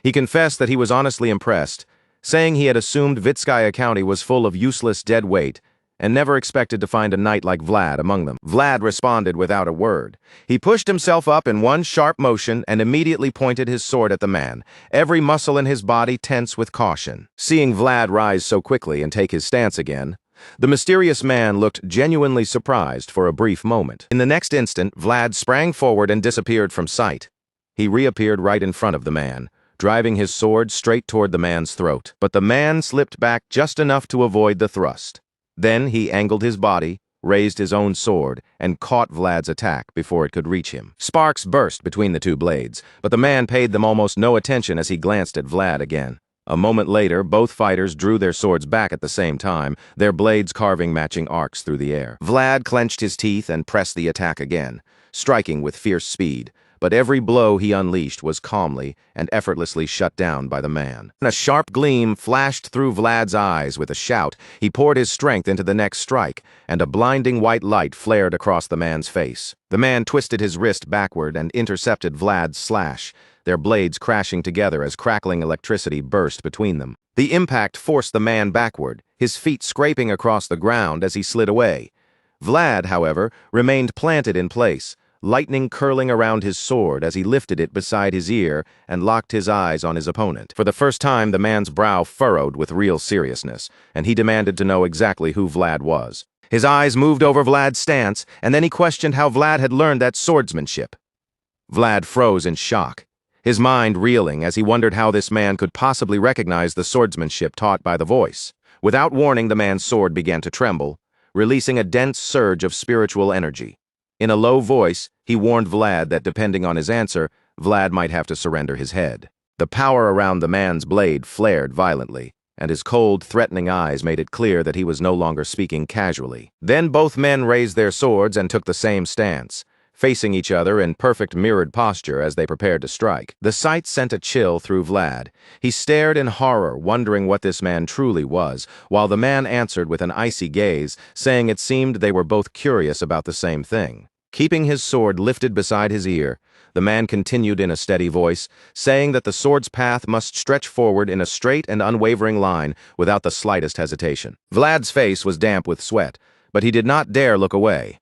He confessed that he was honestly impressed, saying he had assumed Vitskaya County was full of useless dead weight and never expected to find a knight like Vlad among them. Vlad responded without a word. He pushed himself up in one sharp motion and immediately pointed his sword at the man, every muscle in his body tense with caution. Seeing Vlad rise so quickly and take his stance again, the mysterious man looked genuinely surprised for a brief moment. In the next instant, Vlad sprang forward and disappeared from sight. He reappeared right in front of the man, driving his sword straight toward the man's throat. But the man slipped back just enough to avoid the thrust. Then he angled his body, raised his own sword, and caught Vlad's attack before it could reach him. Sparks burst between the two blades, but the man paid them almost no attention as he glanced at Vlad again. A moment later, both fighters drew their swords back at the same time, their blades carving matching arcs through the air. Vlad clenched his teeth and pressed the attack again, striking with fierce speed. But every blow he unleashed was calmly and effortlessly shut down by the man. A sharp gleam flashed through Vlad's eyes. With a shout, he poured his strength into the next strike, and a blinding white light flared across the man's face. The man twisted his wrist backward and intercepted Vlad's slash, their blades crashing together as crackling electricity burst between them. The impact forced the man backward, his feet scraping across the ground as he slid away. Vlad, however, remained planted in place, lightning curling around his sword as he lifted it beside his ear and locked his eyes on his opponent. For the first time, the man's brow furrowed with real seriousness, and he demanded to know exactly who Vlad was. His eyes moved over Vlad's stance, and then he questioned how Vlad had learned that swordsmanship. Vlad froze in shock, his mind reeling as he wondered how this man could possibly recognize the swordsmanship taught by the voice. Without warning, the man's sword began to tremble, releasing a dense surge of spiritual energy. In a low voice, he warned Vlad that depending on his answer, Vlad might have to surrender his head. The power around the man's blade flared violently, and his cold, threatening eyes made it clear that he was no longer speaking casually. Then both men raised their swords and took the same stance, facing each other in perfect mirrored posture as they prepared to strike. The sight sent a chill through Vlad. He stared in horror, wondering what this man truly was, while the man answered with an icy gaze, saying it seemed they were both curious about the same thing. Keeping his sword lifted beside his ear, the man continued in a steady voice, saying that the sword's path must stretch forward in a straight and unwavering line without the slightest hesitation. Vlad's face was damp with sweat, but he did not dare look away.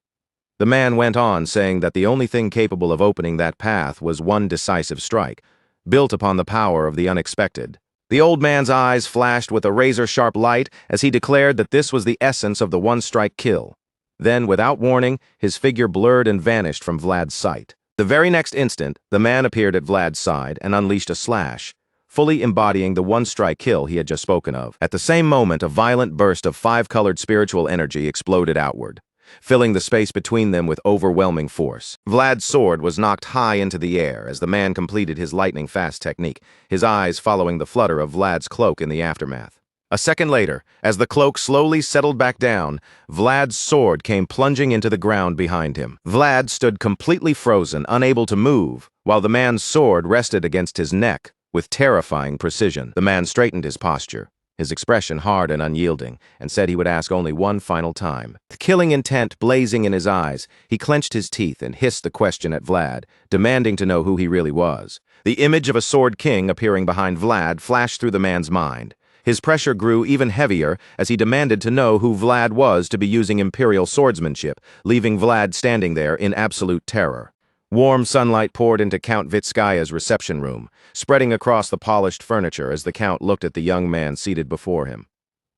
The man went on, saying that the only thing capable of opening that path was one decisive strike, built upon the power of the unexpected. The old man's eyes flashed with a razor-sharp light as he declared that this was the essence of the one-strike kill. Then, without warning, his figure blurred and vanished from Vlad's sight. The very next instant, the man appeared at Vlad's side and unleashed a slash, fully embodying the one-strike kill he had just spoken of. At the same moment, a violent burst of five-colored spiritual energy exploded outward, filling the space between them with overwhelming force. Vlad's sword was knocked high into the air as the man completed his lightning-fast technique, his eyes following the flutter of Vlad's cloak in the aftermath. A second later, as the cloak slowly settled back down, Vlad's sword came plunging into the ground behind him. Vlad stood completely frozen, unable to move, while the man's sword rested against his neck with terrifying precision. The man straightened his posture, his expression hard and unyielding, and said he would ask only one final time. The killing intent blazing in his eyes, he clenched his teeth and hissed the question at Vlad, demanding to know who he really was. The image of a sword king appearing behind Vlad flashed through the man's mind. His pressure grew even heavier as he demanded to know who Vlad was to be using imperial swordsmanship, leaving Vlad standing there in absolute terror. Warm sunlight poured into Count Vitskaya's reception room, spreading across the polished furniture as the Count looked at the young man seated before him.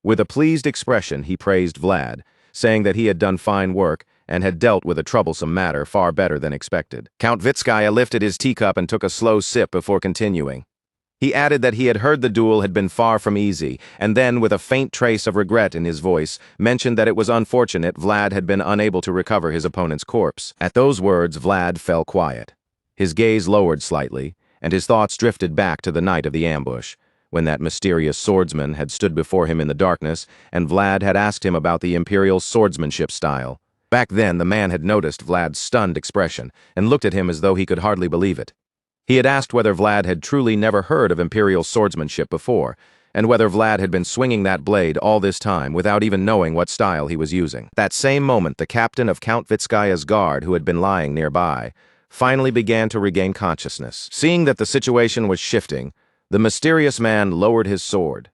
With a pleased expression, he praised Vlad, saying that he had done fine work and had dealt with a troublesome matter far better than expected. Count Vitskaya lifted his teacup and took a slow sip before continuing. He added that he had heard the duel had been far from easy, and then, with a faint trace of regret in his voice, mentioned that it was unfortunate Vlad had been unable to recover his opponent's corpse. At those words, Vlad fell quiet. His gaze lowered slightly, and his thoughts drifted back to the night of the ambush, when that mysterious swordsman had stood before him in the darkness, and Vlad had asked him about the imperial swordsmanship style. Back then, the man had noticed Vlad's stunned expression, and looked at him as though he could hardly believe it. He had asked whether Vlad had truly never heard of imperial swordsmanship before, and whether Vlad had been swinging that blade all this time without even knowing what style he was using. That same moment, the captain of Count Vitskaya's guard, who had been lying nearby, finally began to regain consciousness. Seeing that the situation was shifting, the mysterious man lowered his sword.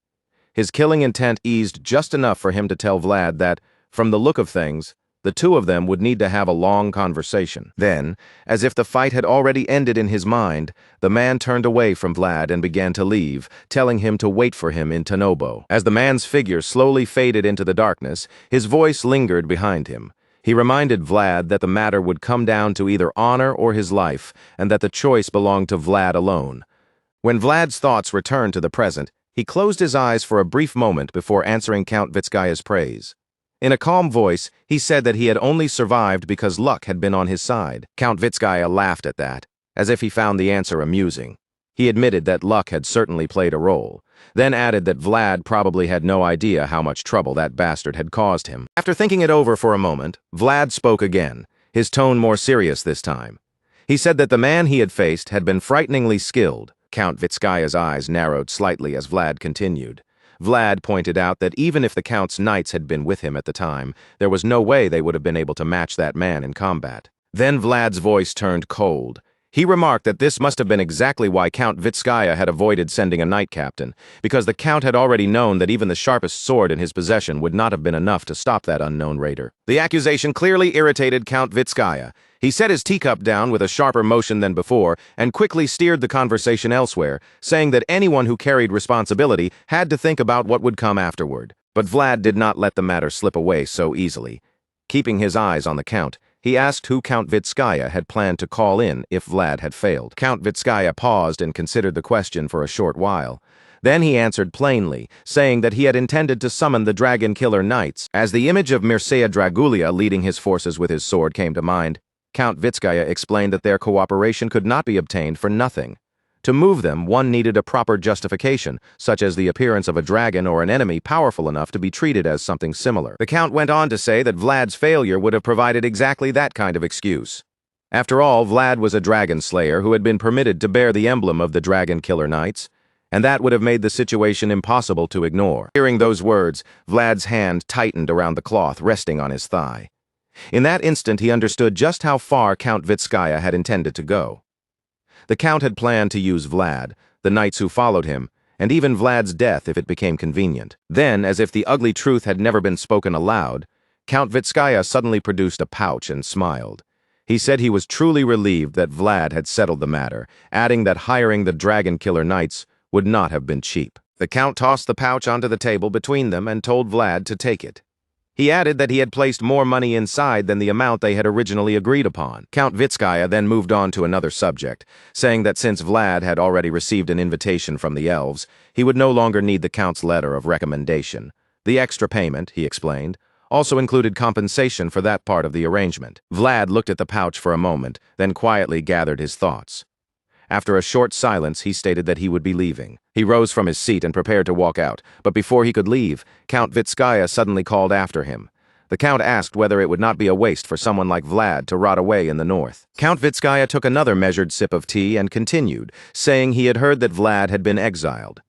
His killing intent eased just enough for him to tell Vlad that, from the look of things, the two of them would need to have a long conversation. Then, as if the fight had already ended in his mind, the man turned away from Vlad and began to leave, telling him to wait for him in Tanobo. As the man's figure slowly faded into the darkness, his voice lingered behind him. He reminded Vlad that the matter would come down to either honor or his life, and that the choice belonged to Vlad alone. When Vlad's thoughts returned to the present, he closed his eyes for a brief moment before answering Count Vitskaya's praise. In a calm voice, he said that he had only survived because luck had been on his side. Count Vitskaya laughed at that, as if he found the answer amusing. He admitted that luck had certainly played a role, then added that Vlad probably had no idea how much trouble that bastard had caused him. After thinking it over for a moment, Vlad spoke again, his tone more serious this time. He said that the man he had faced had been frighteningly skilled. Count Vitskaya's eyes narrowed slightly as Vlad continued. Vlad pointed out that even if the Count's knights had been with him at the time, there was no way they would have been able to match that man in combat. Then Vlad's voice turned cold. He remarked that this must have been exactly why Count Vitskaya had avoided sending a knight captain, because the Count had already known that even the sharpest sword in his possession would not have been enough to stop that unknown raider. The accusation clearly irritated Count Vitskaya. He set his teacup down with a sharper motion than before and quickly steered the conversation elsewhere, saying that anyone who carried responsibility had to think about what would come afterward. But Vlad did not let the matter slip away so easily. Keeping his eyes on the Count, he asked who Count Vitskaya had planned to call in if Vlad had failed. Count Vitskaya paused and considered the question for a short while. Then he answered plainly, saying that he had intended to summon the Dragon Killer Knights. As the image of Mircea Dragulia leading his forces with his sword came to mind, Count Vitskaya explained that their cooperation could not be obtained for nothing. To move them, one needed a proper justification, such as the appearance of a dragon or an enemy powerful enough to be treated as something similar. The Count went on to say that Vlad's failure would have provided exactly that kind of excuse. After all, Vlad was a dragon slayer who had been permitted to bear the emblem of the Dragon Killer Knights, and that would have made the situation impossible to ignore. Hearing those words, Vlad's hand tightened around the cloth resting on his thigh. In that instant, he understood just how far Count Vitskaya had intended to go. The Count had planned to use Vlad, the knights who followed him, and even Vlad's death if it became convenient. Then, as if the ugly truth had never been spoken aloud, Count Vitskaya suddenly produced a pouch and smiled. He said he was truly relieved that Vlad had settled the matter, adding that hiring the Dragon Killer Knights would not have been cheap. The Count tossed the pouch onto the table between them and told Vlad to take it. He added that he had placed more money inside than the amount they had originally agreed upon. Count Vitskaya then moved on to another subject, saying that since Vlad had already received an invitation from the elves, he would no longer need the Count's letter of recommendation. The extra payment, he explained, also included compensation for that part of the arrangement. Vlad looked at the pouch for a moment, then quietly gathered his thoughts. After a short silence, he stated that he would be leaving. He rose from his seat and prepared to walk out, but before he could leave, Count Vitskaya suddenly called after him. The Count asked whether it would not be a waste for someone like Vlad to rot away in the north. Count Vitskaya took another measured sip of tea and continued, saying he had heard that Vlad had been exiled.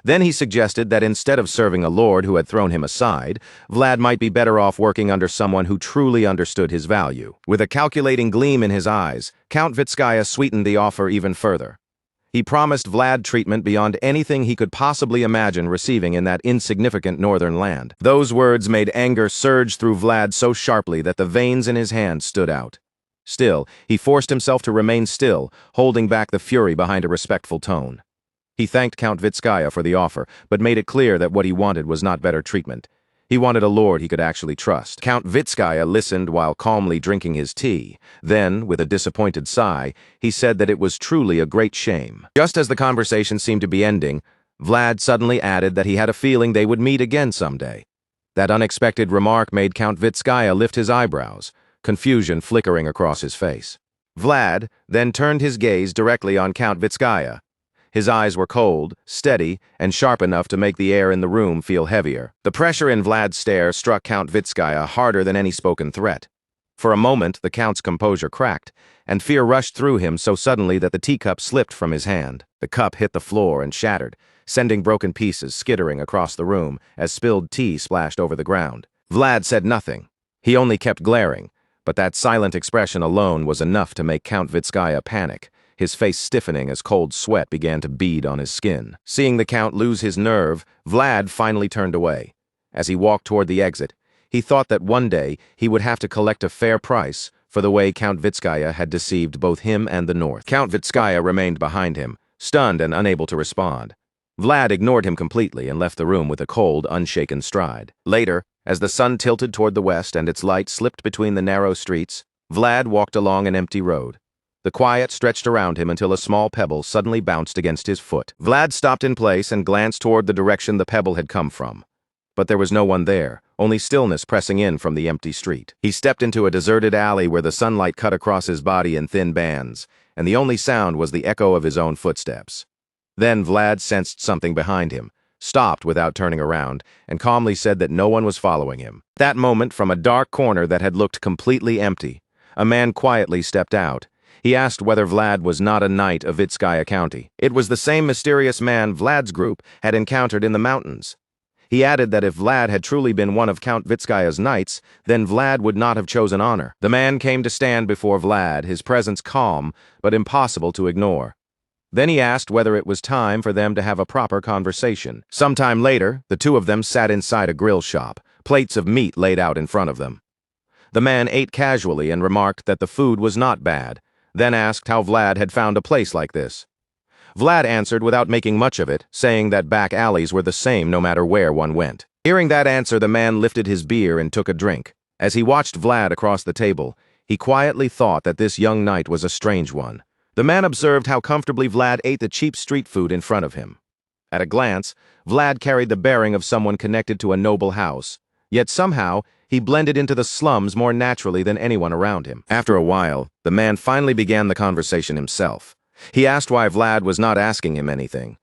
Then he suggested that instead of serving a lord who had thrown him aside, Vlad might be better off working under someone who truly understood his value. With a calculating gleam in his eyes, Count Vitskaya sweetened the offer even further. He promised Vlad treatment beyond anything he could possibly imagine receiving in that insignificant northern land. Those words made anger surge through Vlad so sharply that the veins in his hands stood out. Still, he forced himself to remain still, holding back the fury behind a respectful tone. He thanked Count Vitskaya for the offer, but made it clear that what he wanted was not better treatment. He wanted a lord he could actually trust. Count Vitskaya listened while calmly drinking his tea. Then, with a disappointed sigh, he said that it was truly a great shame. Just as the conversation seemed to be ending, Vlad suddenly added that he had a feeling they would meet again someday. That unexpected remark made Count Vitskaya lift his eyebrows, confusion flickering across his face. Vlad then turned his gaze directly on Count Vitskaya. His eyes were cold, steady, and sharp enough to make the air in the room feel heavier. The pressure in Vlad's stare struck Count Vitskaya harder than any spoken threat. For a moment, the Count's composure cracked, and fear rushed through him so suddenly that the teacup slipped from his hand. The cup hit the floor and shattered, sending broken pieces skittering across the room as spilled tea splashed over the ground. Vlad said nothing. He only kept glaring, but that silent expression alone was enough to make Count Vitskaya panic, his face stiffening as cold sweat began to bead on his skin. Seeing the Count lose his nerve, Vlad finally turned away. As he walked toward the exit, he thought that one day he would have to collect a fair price for the way Count Vitskaya had deceived both him and the North. Count Vitskaya remained behind him, stunned and unable to respond. Vlad ignored him completely and left the room with a cold, unshaken stride. Later, as the sun tilted toward the west and its light slipped between the narrow streets, Vlad walked along an empty road. The quiet stretched around him until a small pebble suddenly bounced against his foot. Vlad stopped in place and glanced toward the direction the pebble had come from. But there was no one there, only stillness pressing in from the empty street. He stepped into a deserted alley where the sunlight cut across his body in thin bands, and the only sound was the echo of his own footsteps. Then Vlad sensed something behind him, stopped without turning around, and calmly said that no one was following him. At that moment, from a dark corner that had looked completely empty, a man quietly stepped out. He asked whether Vlad was not a knight of Vitskaya County. It was the same mysterious man Vlad's group had encountered in the mountains. He added that if Vlad had truly been one of Count Vitskaya's knights, then Vlad would not have chosen honor. The man came to stand before Vlad, his presence calm, but impossible to ignore. Then he asked whether it was time for them to have a proper conversation. Sometime later, the two of them sat inside a grill shop, plates of meat laid out in front of them. The man ate casually and remarked that the food was not bad, then asked how Vlad had found a place like this. Vlad answered without making much of it, saying that back alleys were the same no matter where one went. Hearing that answer, the man lifted his beer and took a drink. As he watched Vlad across the table, he quietly thought that this young knight was a strange one. The man observed how comfortably Vlad ate the cheap street food in front of him. At a glance, Vlad carried the bearing of someone connected to a noble house, yet somehow he blended into the slums more naturally than anyone around him. After a while, the man finally began the conversation himself. He asked why Vlad was not asking him anything.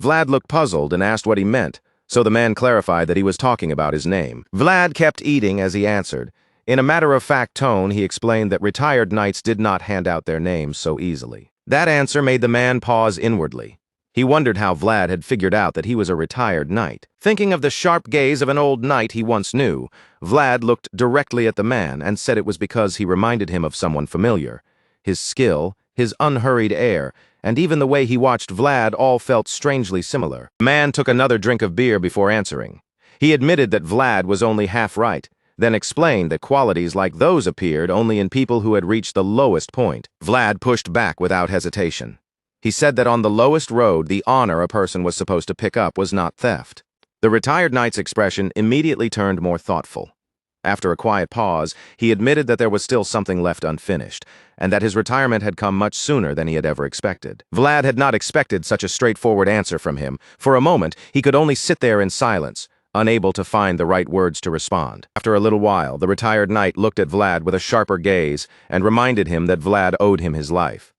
Vlad looked puzzled and asked what he meant, so the man clarified that he was talking about his name. Vlad kept eating as he answered. In a matter-of-fact tone, he explained that retired knights did not hand out their names so easily. That answer made the man pause inwardly. He wondered how Vlad had figured out that he was a retired knight. Thinking of the sharp gaze of an old knight he once knew, Vlad looked directly at the man and said it was because he reminded him of someone familiar. His skill, his unhurried air, and even the way he watched Vlad all felt strangely similar. The man took another drink of beer before answering. He admitted that Vlad was only half right, then explained that qualities like those appeared only in people who had reached the lowest point. Vlad pushed back without hesitation. He said that on the lowest road, the honor a person was supposed to pick up was not theft. The retired knight's expression immediately turned more thoughtful. After a quiet pause, he admitted that there was still something left unfinished, and that his retirement had come much sooner than he had ever expected. Vlad had not expected such a straightforward answer from him. For a moment, he could only sit there in silence, unable to find the right words to respond. After a little while, the retired knight looked at Vlad with a sharper gaze and reminded him that Vlad owed him his life.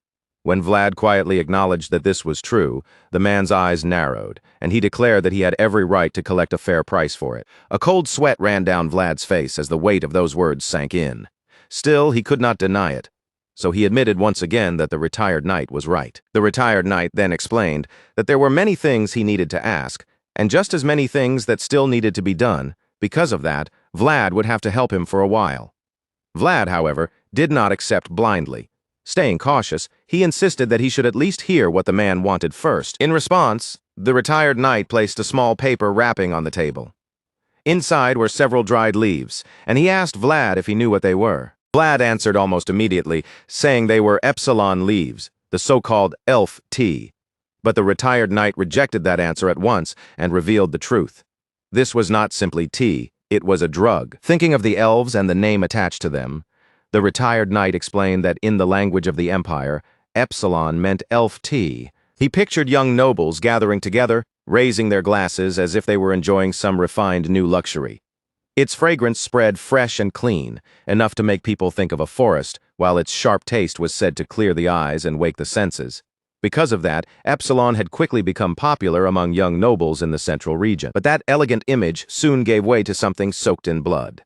When Vlad quietly acknowledged that this was true, the man's eyes narrowed, and he declared that he had every right to collect a fair price for it. A cold sweat ran down Vlad's face as the weight of those words sank in. Still, he could not deny it, so he admitted once again that the retired knight was right. The retired knight then explained that there were many things he needed to ask, and just as many things that still needed to be done. Because of that, Vlad would have to help him for a while. Vlad, however, did not accept blindly. Staying cautious, he insisted that he should at least hear what the man wanted first. In response, the retired knight placed a small paper wrapping on the table. Inside were several dried leaves, and he asked Vlad if he knew what they were. Vlad answered almost immediately, saying they were epsilon leaves, the so-called elf tea. But the retired knight rejected that answer at once and revealed the truth. This was not simply tea, it was a drug. Thinking of the elves and the name attached to them, the retired knight explained that in the language of the empire, epsilon meant elf tea. He pictured young nobles gathering together, raising their glasses as if they were enjoying some refined new luxury. Its fragrance spread fresh and clean, enough to make people think of a forest, while its sharp taste was said to clear the eyes and wake the senses. Because of that, epsilon had quickly become popular among young nobles in the central region. But that elegant image soon gave way to something soaked in blood.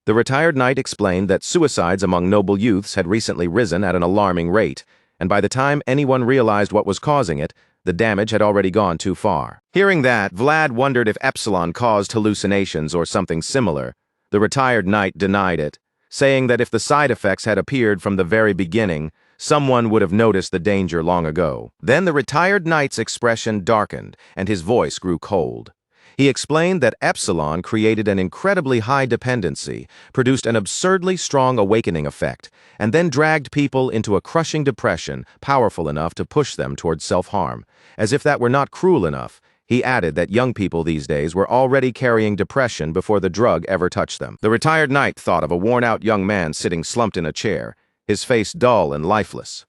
The retired knight explained that suicides among noble youths had recently risen at an alarming rate, and by the time anyone realized what was causing it, the damage had already gone too far. Hearing that, Vlad wondered if epsilon caused hallucinations or something similar. The retired knight denied it, saying that if the side effects had appeared from the very beginning, someone would have noticed the danger long ago. Then the retired knight's expression darkened, and his voice grew cold. He explained that epsilon created an incredibly high dependency, produced an absurdly strong awakening effect, and then dragged people into a crushing depression powerful enough to push them towards self-harm. As if that were not cruel enough, he added that young people these days were already carrying depression before the drug ever touched them. The retired knight thought of a worn-out young man sitting slumped in a chair, his face dull and lifeless.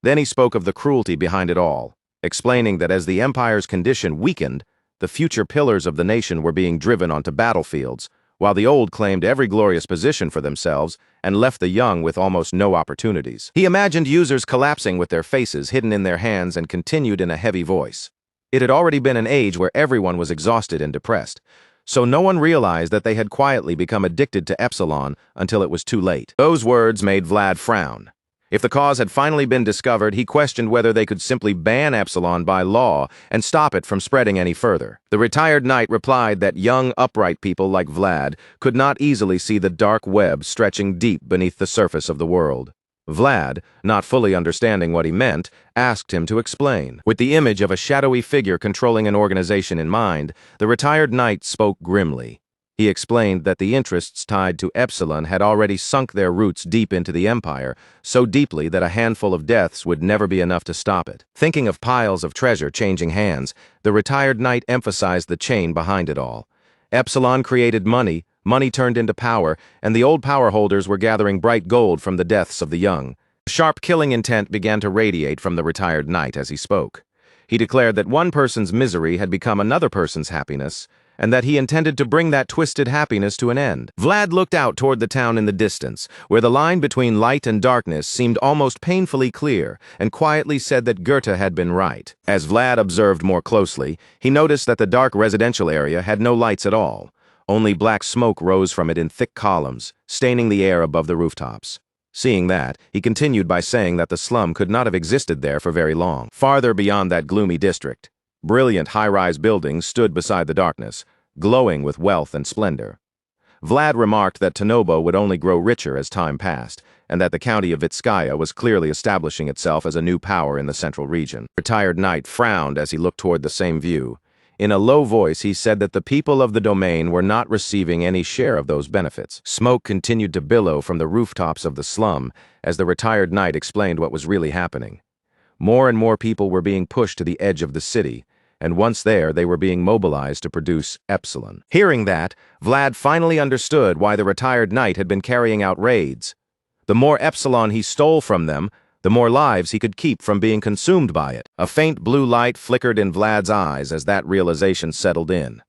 Then he spoke of the cruelty behind it all, explaining that as the empire's condition weakened, the future pillars of the nation were being driven onto battlefields, while the old claimed every glorious position for themselves and left the young with almost no opportunities. He imagined users collapsing with their faces hidden in their hands and continued in a heavy voice. It had already been an age where everyone was exhausted and depressed, so no one realized that they had quietly become addicted to epsilon until it was too late. Those words made Vlad frown. If the cause had finally been discovered, he questioned whether they could simply ban epsilon by law and stop it from spreading any further. The retired knight replied that young, upright people like Vlad could not easily see the dark web stretching deep beneath the surface of the world. Vlad, not fully understanding what he meant, asked him to explain. With the image of a shadowy figure controlling an organization in mind, the retired knight spoke grimly. He explained that the interests tied to epsilon had already sunk their roots deep into the empire, so deeply that a handful of deaths would never be enough to stop it. Thinking of piles of treasure changing hands, the retired knight emphasized the chain behind it all. Epsilon created money, money turned into power, and the old power holders were gathering bright gold from the deaths of the young. Sharp killing intent began to radiate from the retired knight as he spoke. He declared that one person's misery had become another person's happiness, and that he intended to bring that twisted happiness to an end. Vlad looked out toward the town in the distance, where the line between light and darkness seemed almost painfully clear, and quietly said that Goethe had been right. As Vlad observed more closely, he noticed that the dark residential area had no lights at all. Only black smoke rose from it in thick columns, staining the air above the rooftops. Seeing that, he continued by saying that the slum could not have existed there for very long. Farther beyond that gloomy district, brilliant high-rise buildings stood beside the darkness, glowing with wealth and splendor. Vlad remarked that Tanobo would only grow richer as time passed, and that the county of Vitskaya was clearly establishing itself as a new power in the central region. The retired knight frowned as he looked toward the same view. In a low voice, he said that the people of the domain were not receiving any share of those benefits. Smoke continued to billow from the rooftops of the slum as the retired knight explained what was really happening. More and more people were being pushed to the edge of the city, and once there, they were being mobilized to produce epsilon. Hearing that, Vlad finally understood why the retired knight had been carrying out raids. The more epsilon he stole from them, the more lives he could keep from being consumed by it. A faint blue light flickered in Vlad's eyes as that realization settled in.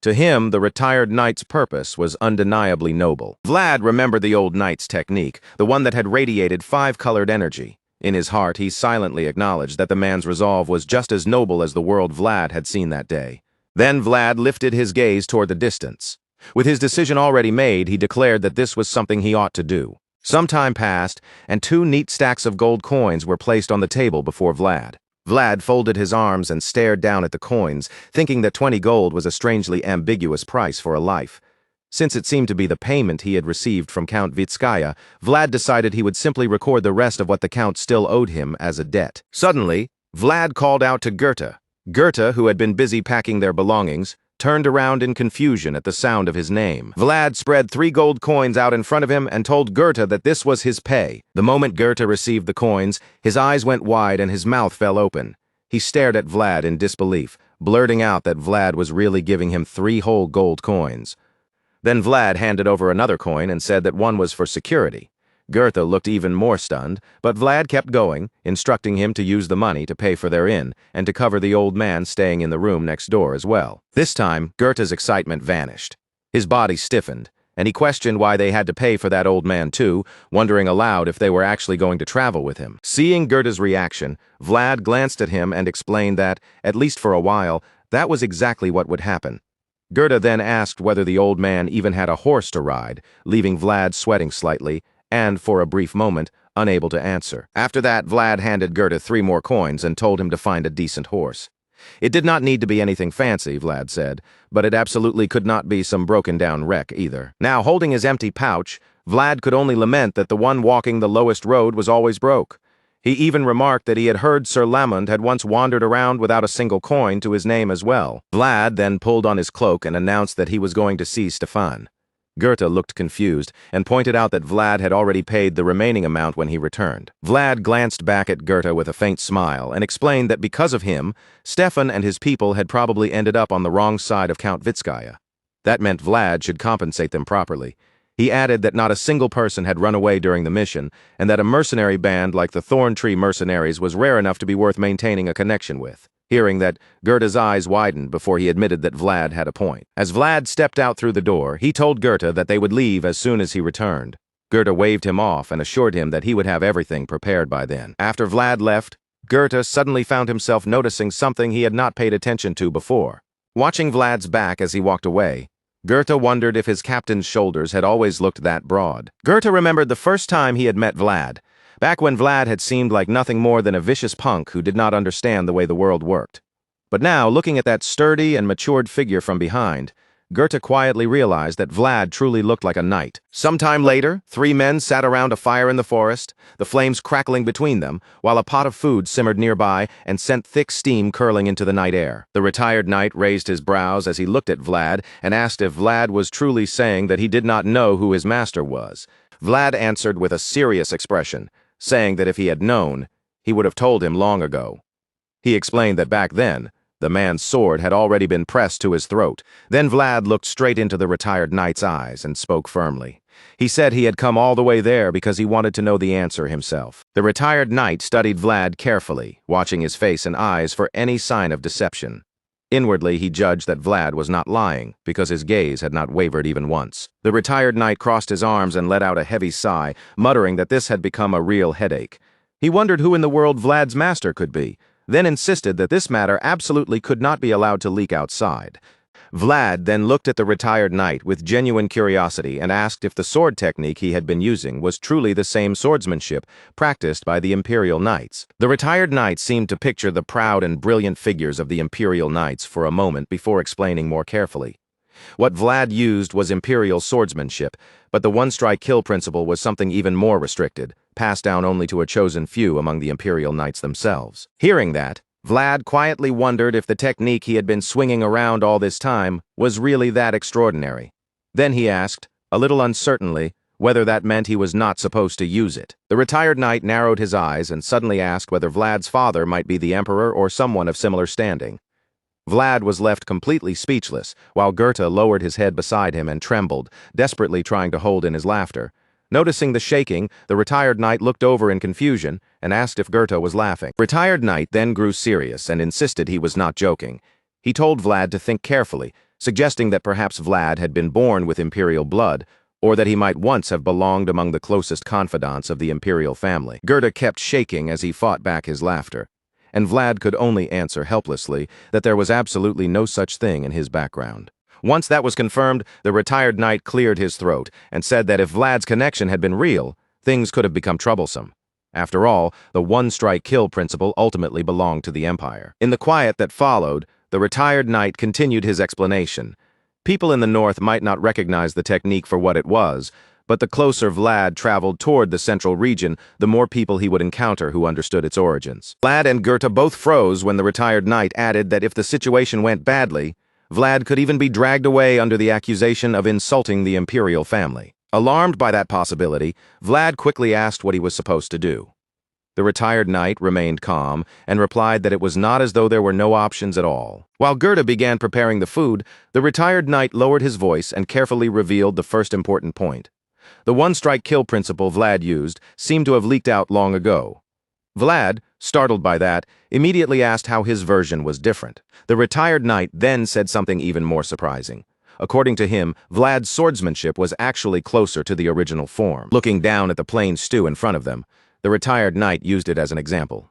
To him, the retired knight's purpose was undeniably noble. Vlad remembered the old knight's technique, the one that had radiated five-colored energy. In his heart, he silently acknowledged that the man's resolve was just as noble as the world Vlad had seen that day. Then Vlad lifted his gaze toward the distance. With his decision already made, he declared that this was something he ought to do. Some time passed, and 2 neat stacks of gold coins were placed on the table before Vlad. Vlad folded his arms and stared down at the coins, thinking that 20 gold was a strangely ambiguous price for a life. Since it seemed to be the payment he had received from Count Vitskaya, Vlad decided he would simply record the rest of what the Count still owed him as a debt. Suddenly, Vlad called out to Goethe. Goethe, who had been busy packing their belongings, turned around in confusion at the sound of his name. Vlad spread 3 gold coins out in front of him and told Goethe that this was his pay. The moment Goethe received the coins, his eyes went wide and his mouth fell open. He stared at Vlad in disbelief, blurting out that Vlad was really giving him 3 whole gold coins. Then Vlad handed over another coin and said that one was for security. Goethe looked even more stunned, but Vlad kept going, instructing him to use the money to pay for their inn and to cover the old man staying in the room next door as well. This time, Goethe's excitement vanished. His body stiffened, and he questioned why they had to pay for that old man too, wondering aloud if they were actually going to travel with him. Seeing Goethe's reaction, Vlad glanced at him and explained that, at least for a while, that was exactly what would happen. Goethe then asked whether the old man even had a horse to ride, leaving Vlad sweating slightly, and, for a brief moment, unable to answer. After that, Vlad handed Goethe 3 more coins and told him to find a decent horse. It did not need to be anything fancy, Vlad said, but it absolutely could not be some broken-down wreck either. Now, holding his empty pouch, Vlad could only lament that the one walking the lowest road was always broke. He even remarked that he had heard Sir Lamond had once wandered around without a single coin to his name as well. Vlad then pulled on his cloak and announced that he was going to see Stefan. Goethe looked confused and pointed out that Vlad had already paid the remaining amount when he returned. Vlad glanced back at Goethe with a faint smile and explained that because of him, Stefan and his people had probably ended up on the wrong side of Count Vitskaya. That meant Vlad should compensate them properly. He added that not a single person had run away during the mission, and that a mercenary band like the Thorn Tree Mercenaries was rare enough to be worth maintaining a connection with. Hearing that, Goethe's eyes widened before he admitted that Vlad had a point. As Vlad stepped out through the door, he told Goethe that they would leave as soon as he returned. Goethe waved him off and assured him that he would have everything prepared by then. After Vlad left, Goethe suddenly found himself noticing something he had not paid attention to before. Watching Vlad's back as he walked away, Goethe wondered if his captain's shoulders had always looked that broad. Goethe remembered the first time he had met Vlad, back when Vlad had seemed like nothing more than a vicious punk who did not understand the way the world worked. But now, looking at that sturdy and matured figure from behind, Goethe quietly realized that Vlad truly looked like a knight. Sometime later, 3 men sat around a fire in the forest, the flames crackling between them, while a pot of food simmered nearby and sent thick steam curling into the night air. The retired knight raised his brows as he looked at Vlad and asked if Vlad was truly saying that he did not know who his master was. Vlad answered with a serious expression, saying that if he had known, he would have told him long ago. He explained that back then, the man's sword had already been pressed to his throat. Then Vlad looked straight into the retired knight's eyes and spoke firmly. He said he had come all the way there because he wanted to know the answer himself. The retired knight studied Vlad carefully, watching his face and eyes for any sign of deception. Inwardly, he judged that Vlad was not lying, because his gaze had not wavered even once. The retired knight crossed his arms and let out a heavy sigh, muttering that this had become a real headache. He wondered who in the world Vlad's master could be, then insisted that this matter absolutely could not be allowed to leak outside. Vlad then looked at the retired knight with genuine curiosity and asked if the sword technique he had been using was truly the same swordsmanship practiced by the Imperial Knights. The retired knight seemed to picture the proud and brilliant figures of the Imperial Knights for a moment before explaining more carefully. What Vlad used was Imperial swordsmanship, but the one-strike kill principle was something even more restricted, passed down only to a chosen few among the Imperial Knights themselves. Hearing that, Vlad quietly wondered if the technique he had been swinging around all this time was really that extraordinary. Then he asked, a little uncertainly, whether that meant he was not supposed to use it. The retired knight narrowed his eyes and suddenly asked whether Vlad's father might be the emperor or someone of similar standing. Vlad was left completely speechless, while Goethe lowered his head beside him and trembled, desperately trying to hold in his laughter. Noticing the shaking, the retired knight looked over in confusion and asked if Goethe was laughing. Retired knight then grew serious and insisted he was not joking. He told Vlad to think carefully, suggesting that perhaps Vlad had been born with imperial blood, or that he might once have belonged among the closest confidants of the imperial family. Goethe kept shaking as he fought back his laughter, and Vlad could only answer helplessly that there was absolutely no such thing in his background. Once that was confirmed, the retired knight cleared his throat and said that if Vlad's connection had been real, things could have become troublesome. After all, the one-strike kill principle ultimately belonged to the Empire. In the quiet that followed, the retired knight continued his explanation. People in the north might not recognize the technique for what it was, but the closer Vlad traveled toward the central region, the more people he would encounter who understood its origins. Vlad and Goethe both froze when the retired knight added that if the situation went badly, Vlad could even be dragged away under the accusation of insulting the imperial family. Alarmed by that possibility, Vlad quickly asked what he was supposed to do. The retired knight remained calm and replied that it was not as though there were no options at all. While Goethe began preparing the food, the retired knight lowered his voice and carefully revealed the first important point. The one-strike kill principle Vlad used seemed to have leaked out long ago. Vlad, startled by that, immediately asked how his version was different. The retired knight then said something even more surprising. According to him, Vlad's swordsmanship was actually closer to the original form. Looking down at the plain stew in front of them, the retired knight used it as an example.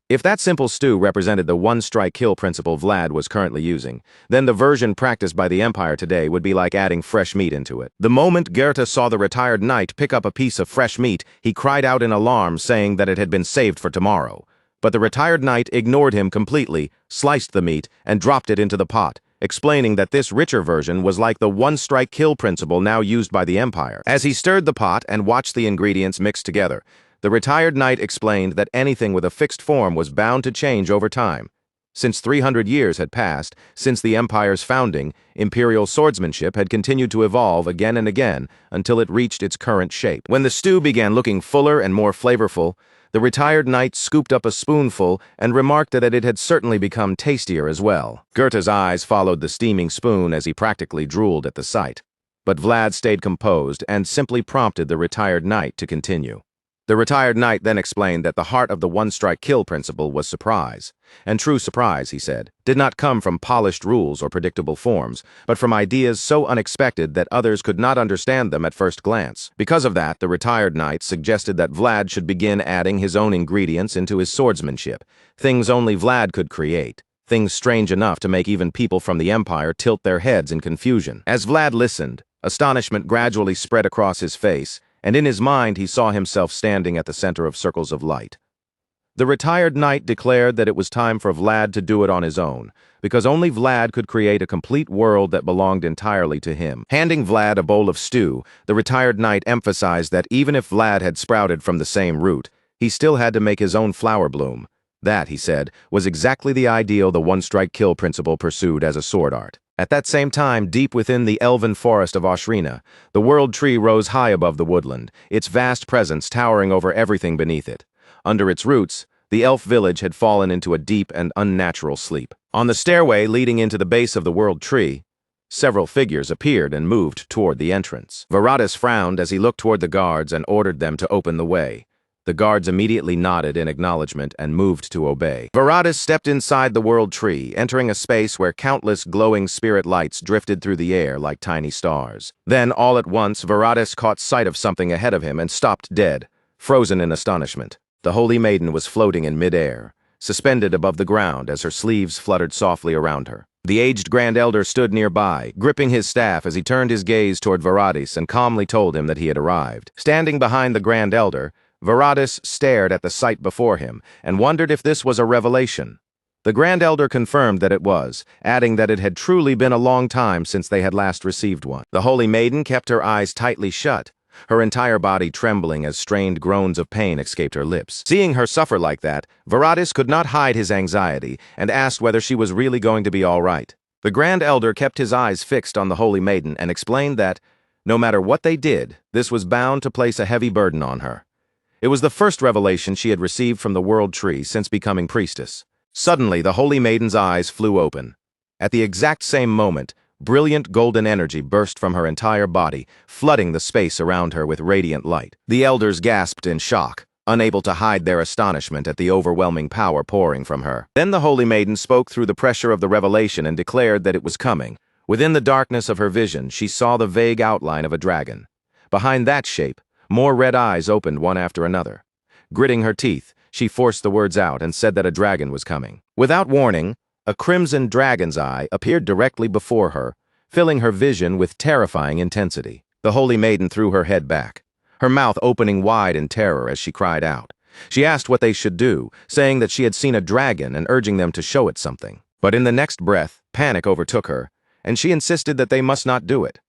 If that simple stew represented the one-strike kill principle Vlad was currently using, then the version practiced by the Empire today would be like adding fresh meat into it. The moment Goethe saw the retired knight pick up a piece of fresh meat, he cried out in alarm, saying that it had been saved for tomorrow. But the retired knight ignored him completely, sliced the meat, and dropped it into the pot, explaining that this richer version was like the one-strike kill principle now used by the Empire. As he stirred the pot and watched the ingredients mix together, the retired knight explained that anything with a fixed form was bound to change over time. Since 300 years had passed since the Empire's founding, imperial swordsmanship had continued to evolve again and again until it reached its current shape. When the stew began looking fuller and more flavorful, the retired knight scooped up a spoonful and remarked that it had certainly become tastier as well. Goethe's eyes followed the steaming spoon as he practically drooled at the sight. But Vlad stayed composed and simply prompted the retired knight to continue. The retired knight then explained that the heart of the one-strike kill principle was surprise. And true surprise, he said, did not come from polished rules or predictable forms, but from ideas so unexpected that others could not understand them at first glance. Because of that, the retired knight suggested that Vlad should begin adding his own ingredients into his swordsmanship, things only Vlad could create, things strange enough to make even people from the Empire tilt their heads in confusion. As Vlad listened, astonishment gradually spread across his face, and in his mind he saw himself standing at the center of circles of light. The retired knight declared that it was time for Vlad to do it on his own, because only Vlad could create a complete world that belonged entirely to him. Handing Vlad a bowl of stew, the retired knight emphasized that even if Vlad had sprouted from the same root, he still had to make his own flower bloom. That, he said, was exactly the ideal the one-strike kill principle pursued as a sword art. At that same time, deep within the elven forest of Asura, the world tree rose high above the woodland, its vast presence towering over everything beneath it. Under its roots, the elf village had fallen into a deep and unnatural sleep. On the stairway leading into the base of the world tree, Several figures appeared and moved toward the entrance. Varatis frowned as he looked toward the guards and ordered them to open the way. The guards immediately nodded in acknowledgement and moved to obey. Varatis stepped inside the world tree, entering a space where countless glowing spirit lights drifted through the air like tiny stars. Then, all at once, Varatis caught sight of something ahead of him and stopped dead, frozen in astonishment. The Holy Maiden was floating in mid-air, suspended above the ground as her sleeves fluttered softly around her. The aged Grand Elder stood nearby, gripping his staff as he turned his gaze toward Varatis and calmly told him that he had arrived. Standing behind the Grand Elder, Varatis stared at the sight before him and wondered if this was a revelation. The Grand Elder confirmed that it was, adding that it had truly been a long time since they had last received one. The Holy Maiden kept her eyes tightly shut, her entire body trembling as strained groans of pain escaped her lips. Seeing her suffer like that, Varatis could not hide his anxiety and asked whether she was really going to be all right. The Grand Elder kept his eyes fixed on the Holy Maiden and explained that, no matter what they did, this was bound to place a heavy burden on her. It was the first revelation she had received from the World Tree since becoming priestess. Suddenly, the Holy Maiden's eyes flew open. At the exact same moment, brilliant golden energy burst from her entire body, flooding the space around her with radiant light. The elders gasped in shock, unable to hide their astonishment at the overwhelming power pouring from her. Then the Holy Maiden spoke through the pressure of the revelation and declared that it was coming. Within the darkness of her vision, she saw the vague outline of a dragon. Behind that shape, more red eyes opened one after another. Gritting her teeth, she forced the words out and said that a dragon was coming. Without warning, a crimson dragon's eye appeared directly before her, filling her vision with terrifying intensity. The Holy Maiden threw her head back, her mouth opening wide in terror as she cried out. She asked what they should do, saying that she had seen a dragon and urging them to show it something. But in the next breath, panic overtook her, and she insisted that they must not do it.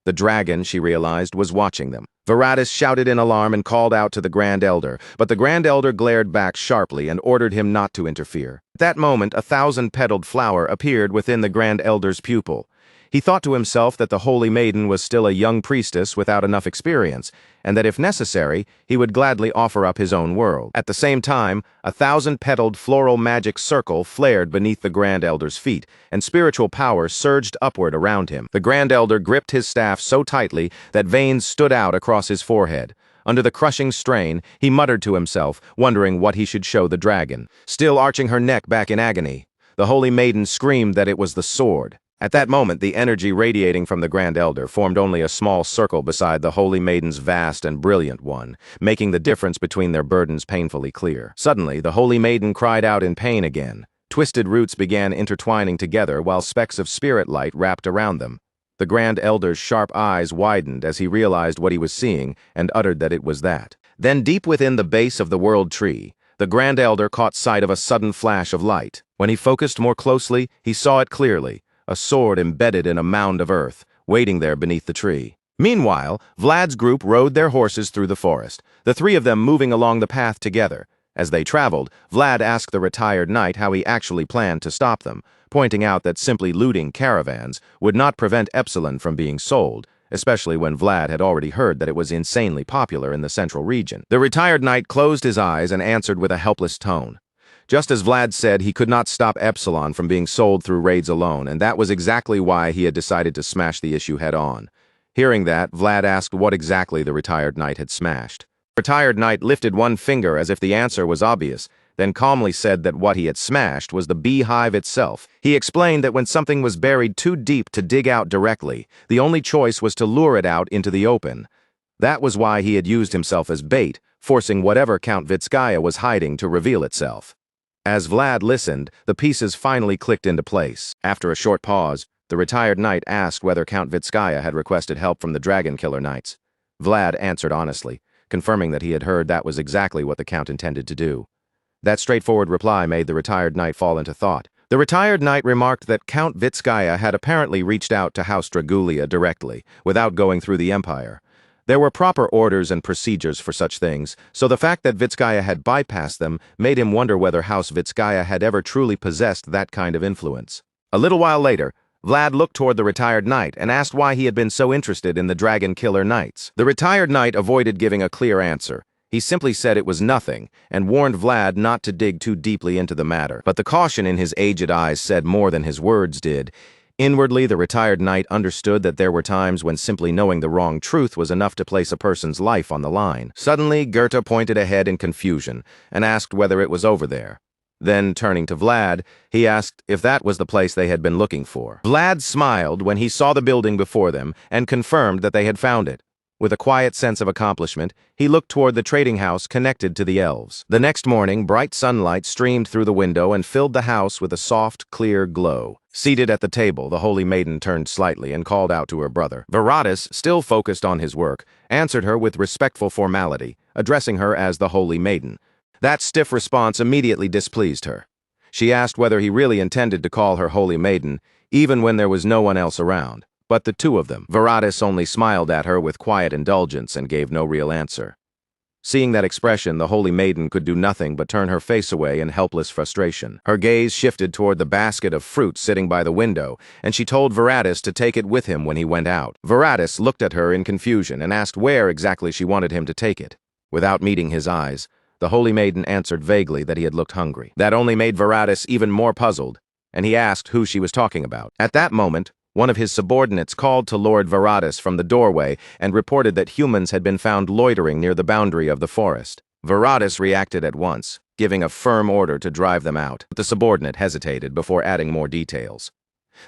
The dragon, she realized, was watching them. Varatis shouted in alarm and called out to the Grand Elder, but the Grand Elder glared back sharply and ordered him not to interfere. At that moment, a thousand-petaled flower appeared within the Grand Elder's pupil. He thought to himself that the Holy Maiden was still a young priestess without enough experience, and that if necessary, he would gladly offer up his own world. At the same time, a thousand-petaled floral magic circle flared beneath the Grand Elder's feet, and spiritual power surged upward around him. The Grand Elder gripped his staff so tightly that veins stood out across his forehead. Under the crushing strain, he muttered to himself, wondering what he should show the dragon. Still arching her neck back in agony, the Holy Maiden screamed that it was the sword. At that moment, the energy radiating from the Grand Elder formed only a small circle beside the Holy Maiden's vast and brilliant one, making the difference between their burdens painfully clear. Suddenly, the Holy Maiden cried out in pain again. Twisted roots began intertwining together while specks of spirit light wrapped around them. The Grand Elder's sharp eyes widened as he realized what he was seeing and uttered that it was that. Then, deep within the base of the World Tree, the Grand Elder caught sight of a sudden flash of light. When he focused more closely, he saw it clearly. A sword embedded in a mound of earth, waiting there beneath the tree. Meanwhile, Vlad's group rode their horses through the forest, the three of them moving along the path together. As they traveled, Vlad asked the retired knight how he actually planned to stop them, pointing out that simply looting caravans would not prevent Epsilon from being sold, especially when Vlad had already heard that it was insanely popular in the central region. The retired knight closed his eyes and answered with a helpless tone. Just as Vlad said, he could not stop Epsilon from being sold through raids alone, and that was exactly why he had decided to smash the issue head-on. Hearing that, Vlad asked what exactly the retired knight had smashed. The retired knight lifted one finger as if the answer was obvious, then calmly said that what he had smashed was the beehive itself. He explained that when something was buried too deep to dig out directly, the only choice was to lure it out into the open. That was why he had used himself as bait, forcing whatever Count Vitskaya was hiding to reveal itself. As Vlad listened, the pieces finally clicked into place. After a short pause, the retired knight asked whether Count Vitskaya had requested help from the Dragon Killer Knights. Vlad answered honestly, confirming that he had heard that was exactly what the Count intended to do. That straightforward reply made the retired knight fall into thought. The retired knight remarked that Count Vitskaya had apparently reached out to House Dragulia directly, without going through the Empire. There were proper orders and procedures for such things, so the fact that Vitskaya had bypassed them made him wonder whether House Vitskaya had ever truly possessed that kind of influence. A little while later, Vlad looked toward the retired knight and asked why he had been so interested in the Dragon Killer Knights. The retired knight avoided giving a clear answer. He simply said it was nothing, and warned Vlad not to dig too deeply into the matter. But the caution in his aged eyes said more than his words did. Inwardly, the retired knight understood that there were times when simply knowing the wrong truth was enough to place a person's life on the line. Suddenly, Goethe pointed ahead in confusion and asked whether it was over there. Then, turning to Vlad, he asked if that was the place they had been looking for. Vlad smiled when he saw the building before them and confirmed that they had found it. With a quiet sense of accomplishment, he looked toward the trading house connected to the elves. The next morning, bright sunlight streamed through the window and filled the house with a soft, clear glow. Seated at the table, the holy maiden turned slightly and called out to her brother. Viratis, still focused on his work, answered her with respectful formality, addressing her as the holy maiden. That stiff response immediately displeased her. She asked whether he really intended to call her holy maiden, even when there was no one else around. But the two of them. Viratis only smiled at her with quiet indulgence and gave no real answer. Seeing that expression, the holy maiden could do nothing but turn her face away in helpless frustration. Her gaze shifted toward the basket of fruit sitting by the window, and she told Viratis to take it with him when he went out. Viratis looked at her in confusion and asked where exactly she wanted him to take it. Without meeting his eyes, the holy maiden answered vaguely that he had looked hungry. That only made Viratis even more puzzled, and he asked who she was talking about. At that moment, one of his subordinates called to Lord Viratis from the doorway and reported that humans had been found loitering near the boundary of the forest. Viratis reacted at once, giving a firm order to drive them out. The subordinate hesitated before adding more details.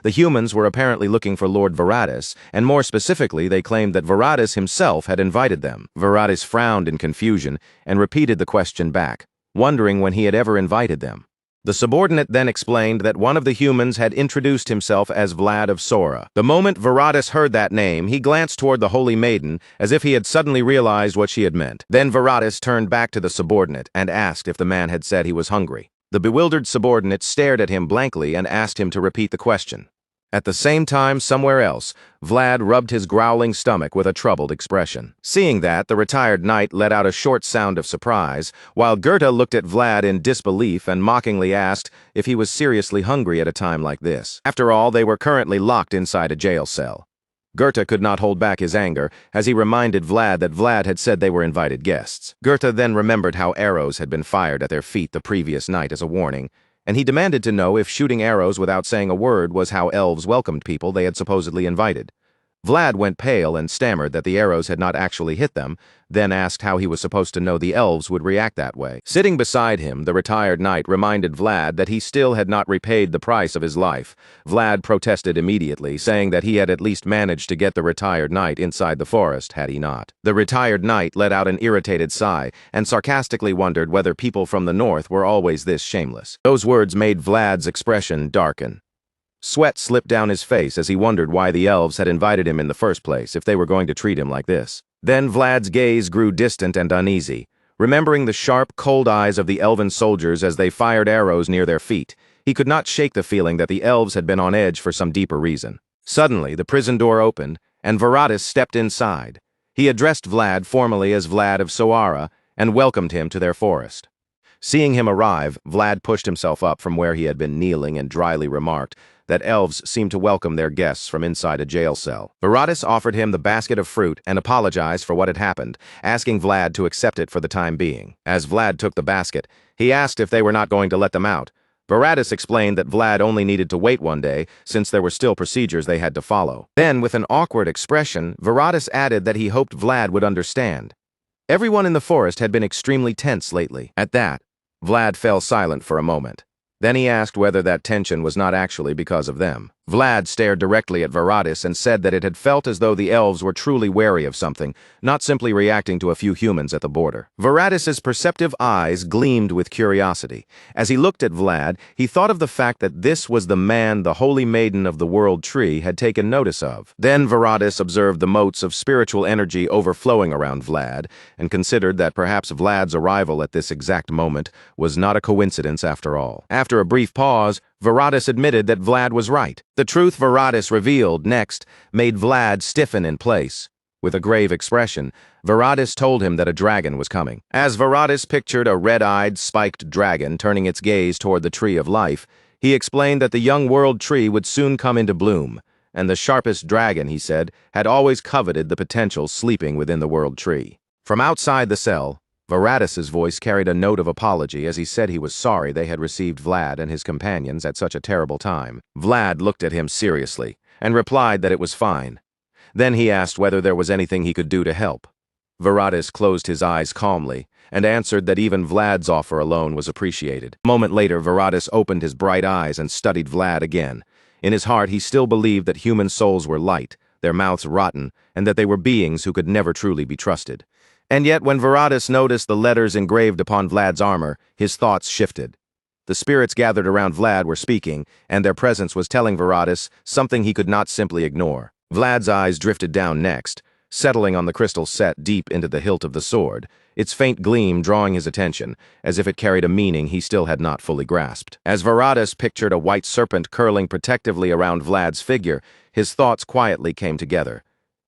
The humans were apparently looking for Lord Viratis, and more specifically, they claimed that Viratis himself had invited them. Viratis frowned in confusion and repeated the question back, wondering when he had ever invited them. The subordinate then explained that one of the humans had introduced himself as Vlad of Sora. The moment Viratis heard that name, he glanced toward the holy maiden as if he had suddenly realized what she had meant. Then Viratis turned back to the subordinate and asked if the man had said he was hungry. The bewildered subordinate stared at him blankly and asked him to repeat the question. At the same time, somewhere else, Vlad rubbed his growling stomach with a troubled expression. Seeing that, the retired knight let out a short sound of surprise, while Goethe looked at Vlad in disbelief and mockingly asked if he was seriously hungry at a time like this. After all, they were currently locked inside a jail cell. Goethe could not hold back his anger, as he reminded Vlad that Vlad had said they were invited guests. Goethe then remembered how arrows had been fired at their feet the previous night as a warning, and he demanded to know if shooting arrows without saying a word was how elves welcomed people they had supposedly invited. Vlad went pale and stammered that the arrows had not actually hit them, then asked how he was supposed to know the elves would react that way. Sitting beside him, the retired knight reminded Vlad that he still had not repaid the price of his life. Vlad protested immediately, saying that he had at least managed to get the retired knight inside the forest, had he not. The retired knight let out an irritated sigh and sarcastically wondered whether people from the north were always this shameless. Those words made Vlad's expression darken. Sweat slipped down his face as he wondered why the elves had invited him in the first place if they were going to treat him like this. Then Vlad's gaze grew distant and uneasy. Remembering the sharp, cold eyes of the elven soldiers as they fired arrows near their feet, he could not shake the feeling that the elves had been on edge for some deeper reason. Suddenly, the prison door opened, and Viratis stepped inside. He addressed Vlad formally as Vlad of Sora and welcomed him to their forest. Seeing him arrive, Vlad pushed himself up from where he had been kneeling and dryly remarked that elves seemed to welcome their guests from inside a jail cell. Viratis offered him the basket of fruit and apologized for what had happened, asking Vlad to accept it for the time being. As Vlad took the basket, he asked if they were not going to let them out. Viratis explained that Vlad only needed to wait one day, since there were still procedures they had to follow. Then, with an awkward expression, Viratis added that he hoped Vlad would understand. Everyone in the forest had been extremely tense lately. At that, Vlad fell silent for a moment. Then he asked whether that tension was not actually because of them. Vlad stared directly at Viratis and said that it had felt as though the elves were truly wary of something, not simply reacting to a few humans at the border. Viratis's perceptive eyes gleamed with curiosity. As he looked at Vlad, he thought of the fact that this was the man the holy maiden of the world tree had taken notice of. Then Viratis observed the motes of spiritual energy overflowing around Vlad, and considered that perhaps Vlad's arrival at this exact moment was not a coincidence after all. After a brief pause, Viratis admitted that Vlad was right. The truth Viratis revealed next made Vlad stiffen in place. With a grave expression, Viratis told him that a dragon was coming. As Viratis pictured a red-eyed, spiked dragon turning its gaze toward the tree of life, he explained that the young world tree would soon come into bloom, and the sharpest dragon, he said, had always coveted the potential sleeping within the world tree. From outside the cell, Varatis's voice carried a note of apology as he said he was sorry they had received Vlad and his companions at such a terrible time. Vlad looked at him seriously and replied that it was fine. Then he asked whether there was anything he could do to help. Varatis closed his eyes calmly and answered that even Vlad's offer alone was appreciated. A moment later, Varatis opened his bright eyes and studied Vlad again. In his heart, he still believed that human souls were light, their mouths rotten, and that they were beings who could never truly be trusted. And yet, when Varatis noticed the letters engraved upon Vlad's armor, his thoughts shifted. The spirits gathered around Vlad were speaking, and their presence was telling Varatis something he could not simply ignore. Vlad's eyes drifted down next, settling on the crystal set deep into the hilt of the sword, its faint gleam drawing his attention, as if it carried a meaning he still had not fully grasped. As Varatis pictured a white serpent curling protectively around Vlad's figure, his thoughts quietly came together.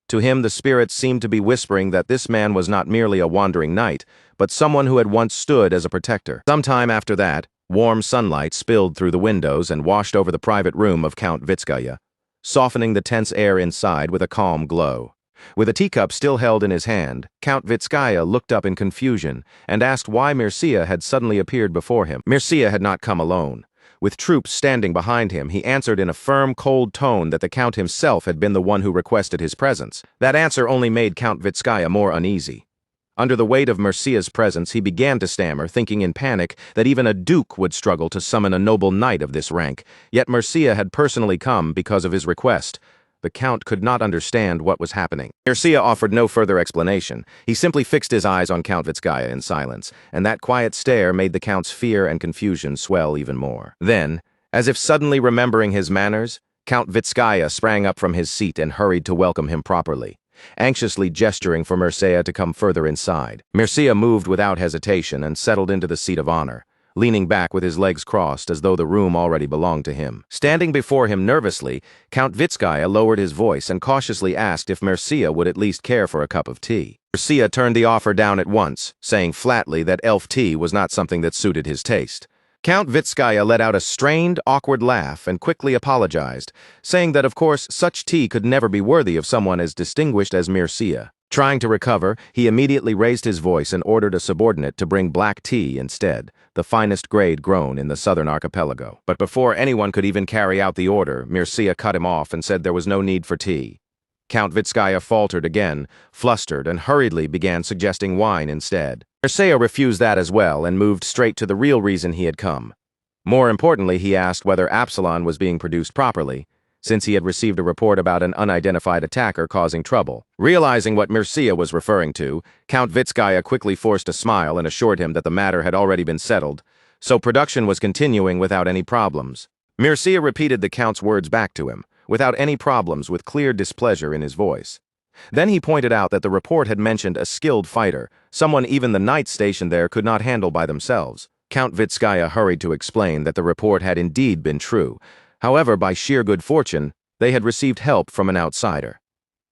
To him, the spirits seemed to be whispering that this man was not merely a wandering knight, but someone who had once stood as a protector. Sometime after that, warm sunlight spilled through the windows and washed over the private room of Count Vitskaya, softening the tense air inside with a calm glow. With a teacup still held in his hand, Count Vitskaya looked up in confusion and asked why Mircea had suddenly appeared before him. Mircea had not come alone. With troops standing behind him, he answered in a firm, cold tone that the Count himself had been the one who requested his presence. That answer only made Count Vitskaya more uneasy. Under the weight of Mircea's presence, he began to stammer, thinking in panic that even a duke would struggle to summon a noble knight of this rank. Yet Mircea had personally come because of his request. The Count could not understand what was happening. Mircea offered no further explanation. He simply fixed his eyes on Count Vitskaya in silence, and that quiet stare made the Count's fear and confusion swell even more. Then, as if suddenly remembering his manners, Count Vitskaya sprang up from his seat and hurried to welcome him properly, anxiously gesturing for Mircea to come further inside. Mircea moved without hesitation and settled into the seat of honor, leaning back with his legs crossed as though the room already belonged to him. Standing before him nervously, Count Vitskaya lowered his voice and cautiously asked if Mircea would at least care for a cup of tea. Mircea turned the offer down at once, saying flatly that elf tea was not something that suited his taste. Count Vitskaya let out a strained, awkward laugh and quickly apologized, saying that of course such tea could never be worthy of someone as distinguished as Mircea. Trying to recover, he immediately raised his voice and ordered a subordinate to bring black tea instead, the finest grade grown in the southern archipelago. But before anyone could even carry out the order, Mircea cut him off and said there was no need for tea. Count Vitskaya faltered again, flustered, and hurriedly began suggesting wine instead. Mircea refused that as well and moved straight to the real reason he had come. More importantly, he asked whether Absalon was being produced properly, since he had received a report about an unidentified attacker causing trouble. Realizing what Mircea was referring to, Count Vitskaya quickly forced a smile and assured him that the matter had already been settled, so production was continuing without any problems. Mircea repeated the Count's words back to him, without any problems, with clear displeasure in his voice. Then he pointed out that the report had mentioned a skilled fighter, someone even the knights stationed there could not handle by themselves. Count Vitskaya hurried to explain that the report had indeed been true. However, by sheer good fortune, they had received help from an outsider.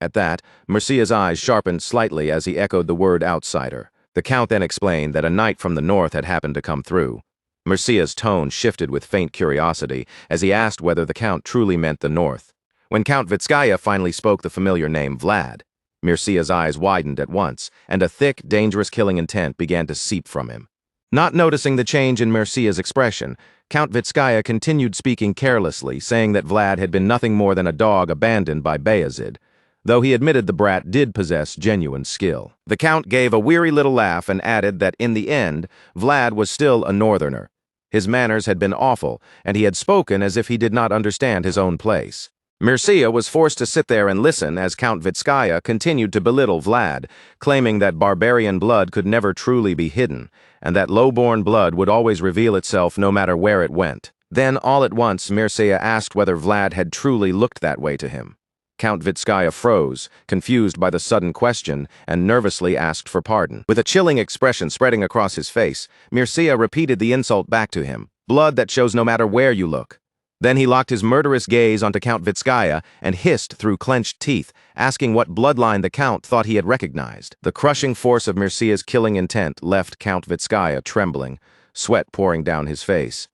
At that, Mircea's eyes sharpened slightly as he echoed the word outsider. The Count then explained that a knight from the north had happened to come through. Mircea's tone shifted with faint curiosity as he asked whether the Count truly meant the north. When Count Vitskaya finally spoke the familiar name Vlad, Mircea's eyes widened at once, and a thick, dangerous killing intent began to seep from him. Not noticing the change in Mircea's expression, Count Vitskaya continued speaking carelessly, saying that Vlad had been nothing more than a dog abandoned by Bayezid, though he admitted the brat did possess genuine skill. The Count gave a weary little laugh and added that in the end, Vlad was still a northerner. His manners had been awful, and he had spoken as if he did not understand his own place. Mircea was forced to sit there and listen as Count Vitskaya continued to belittle Vlad, claiming that barbarian blood could never truly be hidden, and that low-born blood would always reveal itself no matter where it went. Then, all at once, Mircea asked whether Vlad had truly looked that way to him. Count Vitskaya froze, confused by the sudden question, and nervously asked for pardon. With a chilling expression spreading across his face, Mircea repeated the insult back to him. Blood that shows no matter where you look. Then he locked his murderous gaze onto Count Vitskaya and hissed through clenched teeth, asking what bloodline the Count thought he had recognized. The crushing force of Mircea's killing intent left Count Vitskaya trembling, sweat pouring down his face.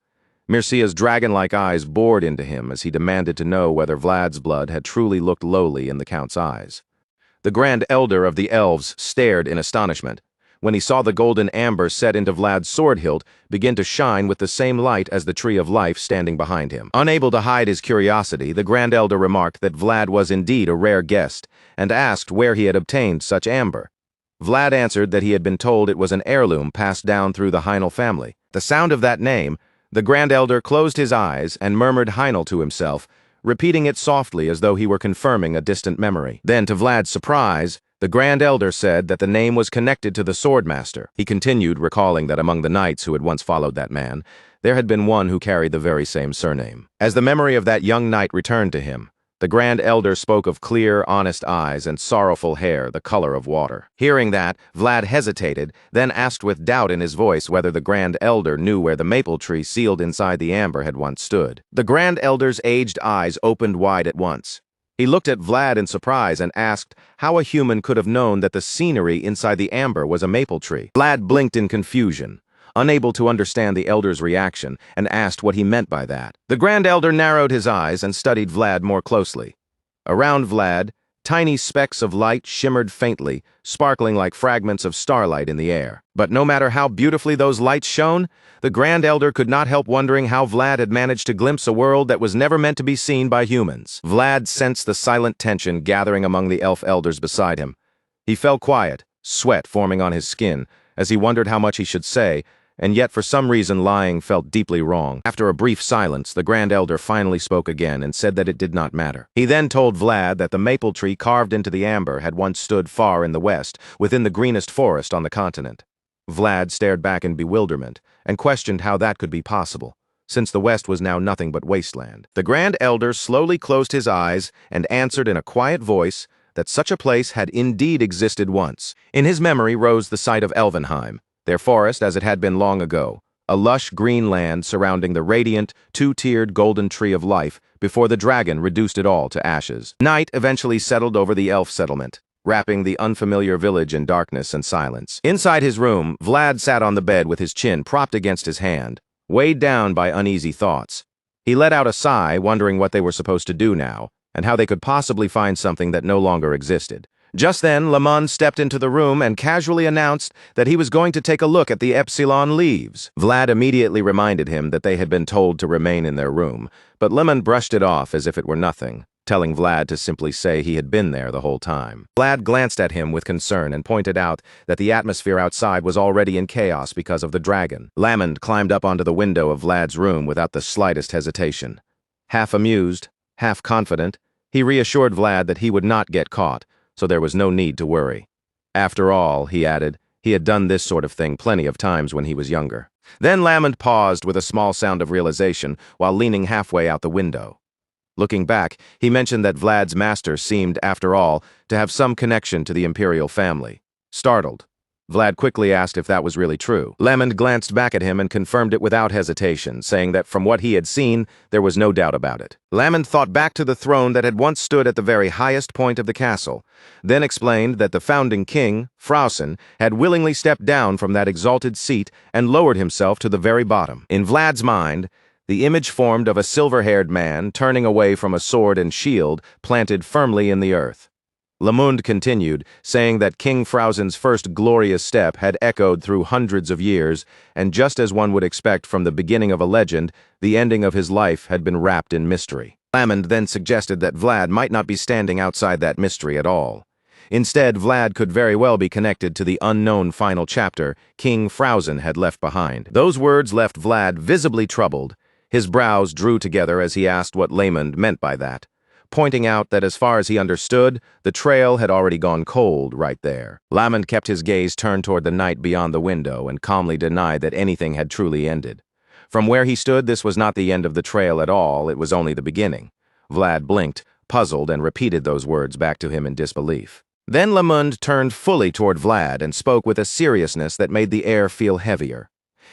Mircea's dragon-like eyes bored into him as he demanded to know whether Vlad's blood had truly looked lowly in the Count's eyes. The Grand Elder of the Elves stared in astonishment, when he saw the golden amber set into Vlad's sword hilt begin to shine with the same light as the Tree of Life standing behind him. Unable to hide his curiosity, the Grand Elder remarked that Vlad was indeed a rare guest, and asked where he had obtained such amber. Vlad answered that he had been told it was an heirloom passed down through the Heinel family. The sound of that name, the Grand Elder closed his eyes and murmured Heinel to himself, repeating it softly as though he were confirming a distant memory. Then, to Vlad's surprise, the Grand Elder said that the name was connected to the Swordmaster. He continued, recalling that among the knights who had once followed that man, there had been one who carried the very same surname. As the memory of that young knight returned to him, the Grand Elder spoke of clear, honest eyes and sorrowful hair the color of water. Hearing that, Vlad hesitated, then asked with doubt in his voice whether the Grand Elder knew where the maple tree sealed inside the amber had once stood. The Grand Elder's aged eyes opened wide at once. He looked at Vlad in surprise and asked how a human could have known that the scenery inside the amber was a maple tree. Vlad blinked in confusion, unable to understand the Elder's reaction, and asked what he meant by that. The Grand Elder narrowed his eyes and studied Vlad more closely. Around Vlad, tiny specks of light shimmered faintly, sparkling like fragments of starlight in the air. But no matter how beautifully those lights shone, the Grand Elder could not help wondering how Vlad had managed to glimpse a world that was never meant to be seen by humans. Vlad sensed the silent tension gathering among the elf elders beside him. He fell quiet, sweat forming on his skin, as he wondered how much he should say, and yet for some reason lying felt deeply wrong. After a brief silence, the Grand Elder finally spoke again and said that it did not matter. He then told Vlad that the maple tree carved into the amber had once stood far in the west, within the greenest forest on the continent. Vlad stared back in bewilderment and questioned how that could be possible, since the west was now nothing but wasteland. The Grand Elder slowly closed his eyes and answered in a quiet voice that such a place had indeed existed once. In his memory rose the site of Elvenheim, their forest as it had been long ago, a lush green land surrounding the radiant, two-tiered golden tree of life before the dragon reduced it all to ashes. Night eventually settled over the elf settlement, wrapping the unfamiliar village in darkness and silence. Inside his room, Vlad sat on the bed with his chin propped against his hand, weighed down by uneasy thoughts. He let out a sigh, wondering what they were supposed to do now, and how they could possibly find something that no longer existed. Just then, Lamond stepped into the room and casually announced that he was going to take a look at the Epsilon leaves. Vlad immediately reminded him that they had been told to remain in their room, but Lemon brushed it off as if it were nothing, telling Vlad to simply say he had been there the whole time. Vlad glanced at him with concern and pointed out that the atmosphere outside was already in chaos because of the dragon. Lamond climbed up onto the window of Vlad's room without the slightest hesitation. Half amused, half confident, he reassured Vlad that he would not get caught, so there was no need to worry. After all, he added, he had done this sort of thing plenty of times when he was younger. Then Lamond paused with a small sound of realization while leaning halfway out the window. Looking back, he mentioned that Vlad's master seemed, after all, to have some connection to the imperial family. Startled, Vlad quickly asked if that was really true. Lamond glanced back at him and confirmed it without hesitation, saying that from what he had seen, there was no doubt about it. Lamond thought back to the throne that had once stood at the very highest point of the castle, then explained that the founding king, Frausen, had willingly stepped down from that exalted seat and lowered himself to the very bottom. In Vlad's mind, the image formed of a silver-haired man turning away from a sword and shield planted firmly in the earth. Lamund continued, saying that King Frausen's first glorious step had echoed through hundreds of years, and just as one would expect from the beginning of a legend, the ending of his life had been wrapped in mystery. Lamond then suggested that Vlad might not be standing outside that mystery at all. Instead, Vlad could very well be connected to the unknown final chapter King Frausen had left behind. Those words left Vlad visibly troubled. His brows drew together as he asked what Lamond meant by that, pointing out that as far as he understood, the trail had already gone cold right there. Lamond kept his gaze turned toward the night beyond the window and calmly denied that anything had truly ended. From where he stood, this was not the end of the trail at all, it was only the beginning. Vlad blinked, puzzled, and repeated those words back to him in disbelief. Then Lamond turned fully toward Vlad and spoke with a seriousness that made the air feel heavier.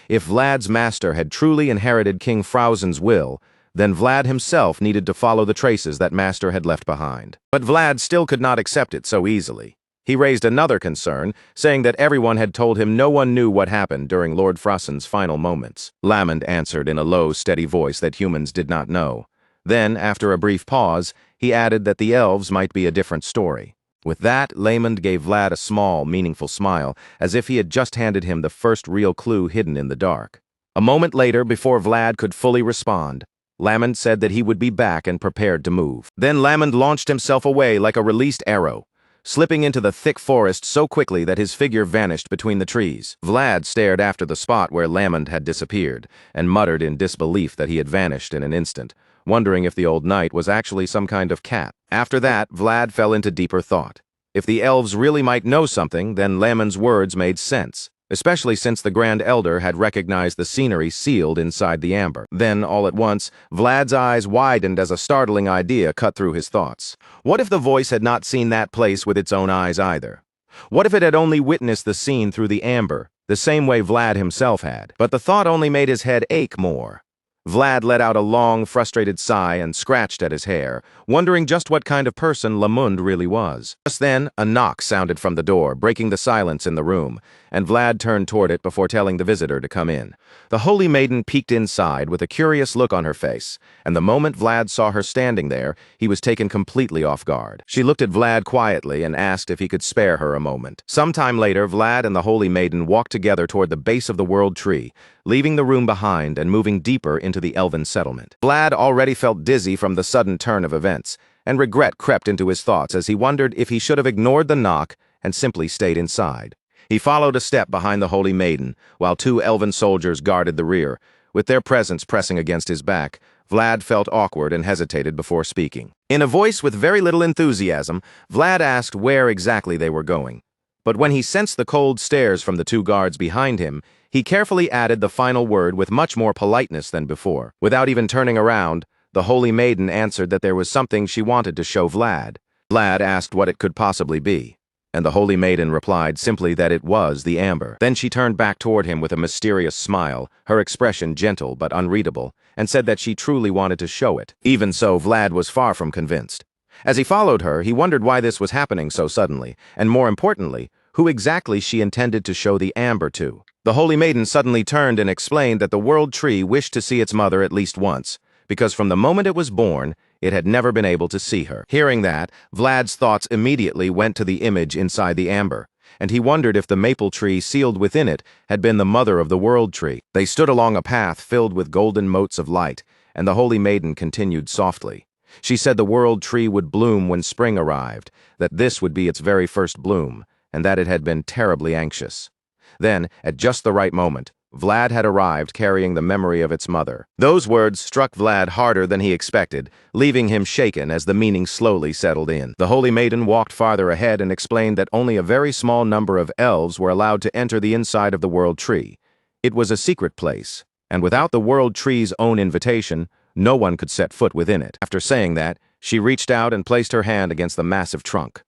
If Vlad's master had truly inherited King Frausen's will, then Vlad himself needed to follow the traces that master had left behind. But Vlad still could not accept it so easily. He raised another concern, saying that everyone had told him no one knew what happened during Lord Frausen's final moments. Lamond answered in a low, steady voice that humans did not know. Then, after a brief pause, he added that the elves might be a different story. With that, Lamond gave Vlad a small, meaningful smile, as if he had just handed him the first real clue hidden in the dark. A moment later, before Vlad could fully respond, Lamond said that he would be back and prepared to move. Then Lamond launched himself away like a released arrow, slipping into the thick forest so quickly that his figure vanished between the trees. Vlad stared after the spot where Lamond had disappeared, and muttered in disbelief that he had vanished in an instant, wondering if the old knight was actually some kind of cat. After that, Vlad fell into deeper thought. If the elves really might know something, then Lamond's words made sense, especially since the Grand Elder had recognized the scenery sealed inside the amber. Then, all at once, Vlad's eyes widened as a startling idea cut through his thoughts. What if the voice had not seen that place with its own eyes either? What if it had only witnessed the scene through the amber, the same way Vlad himself had? But the thought only made his head ache more. Vlad let out a long, frustrated sigh and scratched at his hair, wondering just what kind of person Lamond really was. Just then, a knock sounded from the door, breaking the silence in the room, and Vlad turned toward it before telling the visitor to come in. The holy maiden peeked inside with a curious look on her face, and the moment Vlad saw her standing there, he was taken completely off guard. She looked at Vlad quietly and asked if he could spare her a moment. Sometime later, Vlad and the holy maiden walked together toward the base of the world tree, leaving the room behind and moving deeper into the elven settlement. Vlad already felt dizzy from the sudden turn of events, and regret crept into his thoughts as he wondered if he should have ignored the knock and simply stayed inside. He followed a step behind the holy maiden, while two elven soldiers guarded the rear. With their presence pressing against his back, Vlad felt awkward and hesitated before speaking. In a voice with very little enthusiasm, Vlad asked where exactly they were going. But when he sensed the cold stares from the two guards behind him, he carefully added the final word with much more politeness than before. Without even turning around, the holy maiden answered that there was something she wanted to show Vlad. Vlad asked what it could possibly be, and the holy maiden replied simply that it was the amber. Then she turned back toward him with a mysterious smile, her expression gentle but unreadable, and said that she truly wanted to show it. Even so, Vlad was far from convinced. As he followed her, he wondered why this was happening so suddenly, and more importantly, who exactly she intended to show the amber to. The holy maiden suddenly turned and explained that the world tree wished to see its mother at least once, because from the moment it was born, it had never been able to see her. Hearing that, Vlad's thoughts immediately went to the image inside the amber, and he wondered if the maple tree sealed within it had been the mother of the world tree. They stood along a path filled with golden motes of light, and the holy maiden continued softly. She said the world tree would bloom when spring arrived, that this would be its very first bloom, and that it had been terribly anxious. Then, at just the right moment, Vlad had arrived carrying the memory of its mother. Those words struck Vlad harder than he expected, leaving him shaken as the meaning slowly settled in. The holy maiden walked farther ahead and explained that only a very small number of elves were allowed to enter the inside of the world tree. It was a secret place, and without the world tree's own invitation, no one could set foot within it. After saying that, she reached out and placed her hand against the massive trunk.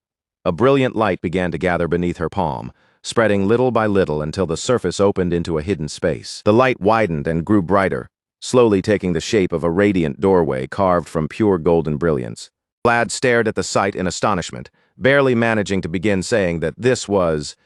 A brilliant light began to gather beneath her palm, spreading little by little until the surface opened into a hidden space. The light widened and grew brighter, slowly taking the shape of a radiant doorway carved from pure golden brilliance. Vlad stared at the sight in astonishment, barely managing to begin saying that this was...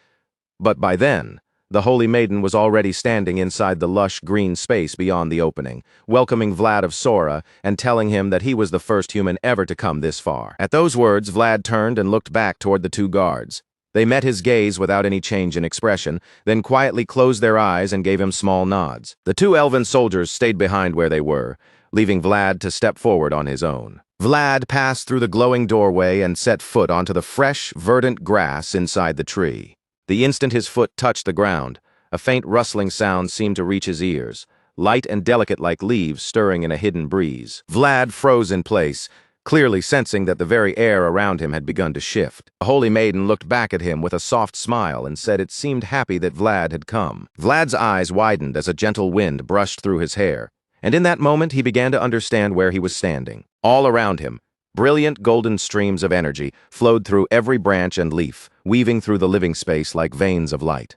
But by then, the holy maiden was already standing inside the lush green space beyond the opening, welcoming Vlad of Sora and telling him that he was the first human ever to come this far. At those words, Vlad turned and looked back toward the two guards. They met his gaze without any change in expression, then quietly closed their eyes and gave him small nods. The two elven soldiers stayed behind where they were, leaving Vlad to step forward on his own. Vlad passed through the glowing doorway and set foot onto the fresh, verdant grass inside the tree. The instant his foot touched the ground, a faint rustling sound seemed to reach his ears, light and delicate like leaves stirring in a hidden breeze. Vlad froze in place, clearly sensing that the very air around him had begun to shift. The holy maiden looked back at him with a soft smile and said it seemed happy that Vlad had come. Vlad's eyes widened as a gentle wind brushed through his hair, and in that moment he began to understand where he was standing. All around him, brilliant golden streams of energy flowed through every branch and leaf, weaving through the living space like veins of light.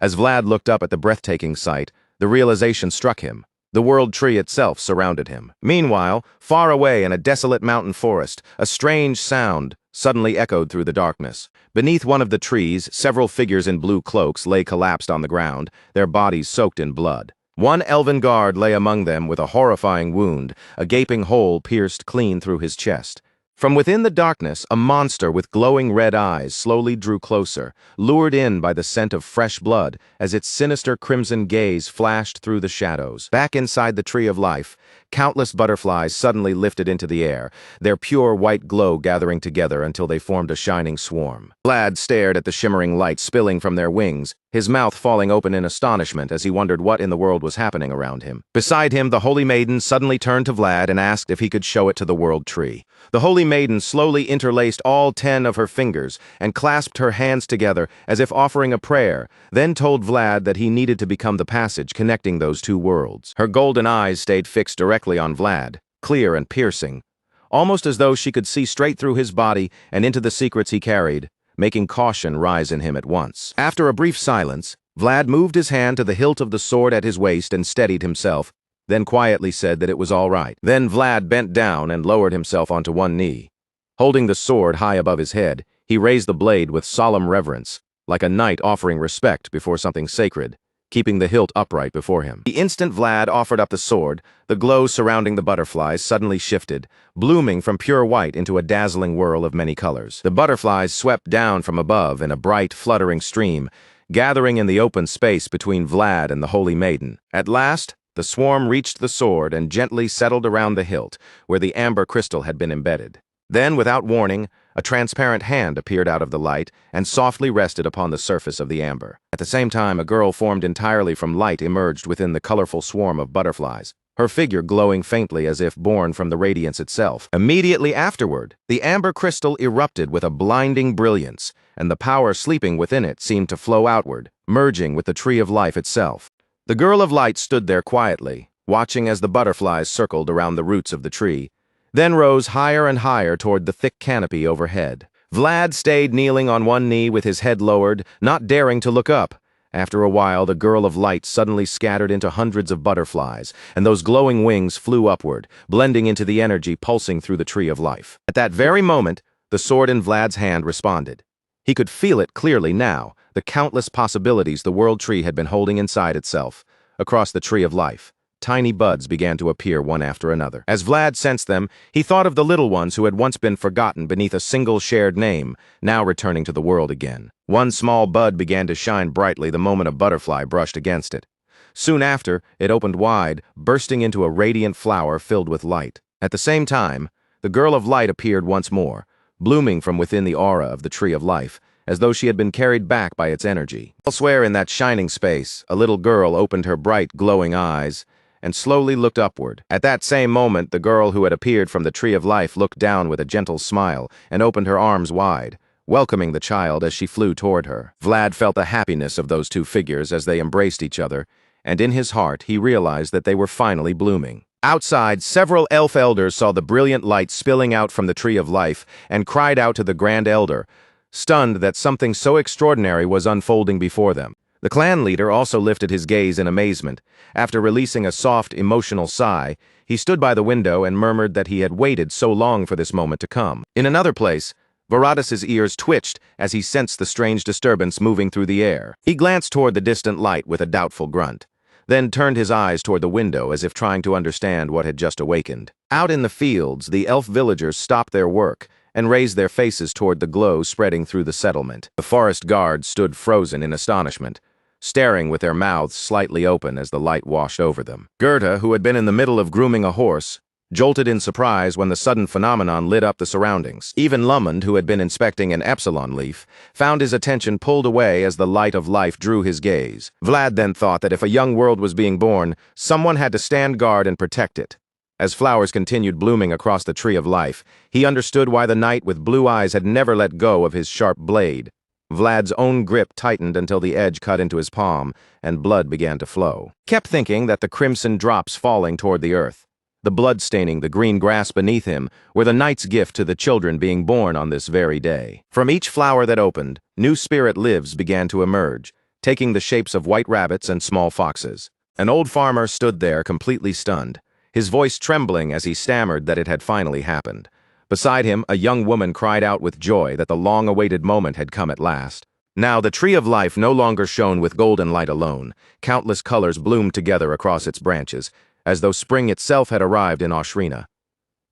As Vlad looked up at the breathtaking sight, the realization struck him. The world tree itself surrounded him. Meanwhile, far away in a desolate mountain forest, a strange sound suddenly echoed through the darkness. Beneath one of the trees, several figures in blue cloaks lay collapsed on the ground, their bodies soaked in blood. One elven guard lay among them with a horrifying wound, a gaping hole pierced clean through his chest. From within the darkness, a monster with glowing red eyes slowly drew closer, lured in by the scent of fresh blood as its sinister crimson gaze flashed through the shadows. Back inside the Tree of Life, countless butterflies suddenly lifted into the air, their pure white glow gathering together until they formed a shining swarm. Vlad stared at the shimmering light spilling from their wings, his mouth falling open in astonishment as he wondered what in the world was happening around him. Beside him, the Holy Maiden suddenly turned to Vlad and asked if he could show it to the World Tree. The Holy Maiden slowly interlaced all 10 of her fingers and clasped her hands together as if offering a prayer, then told Vlad that he needed to become the passage connecting those two worlds. Her golden eyes stayed fixed directly on Vlad, clear and piercing, almost as though she could see straight through his body and into the secrets he carried, making caution rise in him at once. After a brief silence, Vlad moved his hand to the hilt of the sword at his waist and steadied himself, then quietly said that it was all right. Then Vlad bent down and lowered himself onto one knee. Holding the sword high above his head, he raised the blade with solemn reverence, like a knight offering respect before something sacred, keeping the hilt upright before him. The instant Vlad offered up the sword, the glow surrounding the butterflies suddenly shifted, blooming from pure white into a dazzling whirl of many colors. The butterflies swept down from above in a bright, fluttering stream, gathering in the open space between Vlad and the Holy Maiden. At last, the swarm reached the sword and gently settled around the hilt, where the amber crystal had been embedded. Then, without warning, a transparent hand appeared out of the light and softly rested upon the surface of the amber. At the same time, a girl formed entirely from light emerged within the colorful swarm of butterflies, her figure glowing faintly as if born from the radiance itself. Immediately afterward, the amber crystal erupted with a blinding brilliance, and the power sleeping within it seemed to flow outward, merging with the Tree of Life itself. The girl of light stood there quietly, watching as the butterflies circled around the roots of the tree, then rose higher and higher toward the thick canopy overhead. Vlad stayed kneeling on one knee with his head lowered, not daring to look up. After a while, the girl of light suddenly scattered into hundreds of butterflies, and those glowing wings flew upward, blending into the energy pulsing through the Tree of Life. At that very moment, the sword in Vlad's hand responded. He could feel it clearly now, the countless possibilities the World Tree had been holding inside itself. Across the Tree of Life, tiny buds began to appear one after another. As Vlad sensed them, he thought of the little ones who had once been forgotten beneath a single shared name, now returning to the world again. One small bud began to shine brightly the moment a butterfly brushed against it. Soon after, it opened wide, bursting into a radiant flower filled with light. At the same time, the girl of light appeared once more, blooming from within the aura of the Tree of Life, as though she had been carried back by its energy. Elsewhere in that shining space, a little girl opened her bright, glowing eyes and slowly looked upward. At that same moment, the girl who had appeared from the Tree of Life looked down with a gentle smile and opened her arms wide, welcoming the child as she flew toward her. Vlad felt the happiness of those two figures as they embraced each other, and in his heart he realized that they were finally blooming. Outside, several elf elders saw the brilliant light spilling out from the Tree of Life and cried out to the Grand Elder, stunned that something so extraordinary was unfolding before them. The clan leader also lifted his gaze in amazement. After releasing a soft, emotional sigh, he stood by the window and murmured that he had waited so long for this moment to come. In another place, Varatus's ears twitched as he sensed the strange disturbance moving through the air. He glanced toward the distant light with a doubtful grunt, then turned his eyes toward the window as if trying to understand what had just awakened. Out in the fields, the elf villagers stopped their work and raised their faces toward the glow spreading through the settlement. The forest guards stood frozen in astonishment, staring with their mouths slightly open as the light washed over them. Gerda, who had been in the middle of grooming a horse, jolted in surprise when the sudden phenomenon lit up the surroundings. Even Lummond, who had been inspecting an epsilon leaf, found his attention pulled away as the light of life drew his gaze. Vlad then thought that if a young world was being born, someone had to stand guard and protect it. As flowers continued blooming across the Tree of Life, he understood why the knight with blue eyes had never let go of his sharp blade. Vlad's own grip tightened until the edge cut into his palm, and blood began to flow. He kept thinking that the crimson drops falling toward the earth, the blood staining the green grass beneath him, were the knight's gift to the children being born on this very day. From each flower that opened, new spirit lives began to emerge, taking the shapes of white rabbits and small foxes. An old farmer stood there completely stunned, his voice trembling as he stammered that it had finally happened. Beside him, a young woman cried out with joy that the long-awaited moment had come at last. Now the Tree of Life no longer shone with golden light alone. Countless colors bloomed together across its branches, as though spring itself had arrived in Ashrina.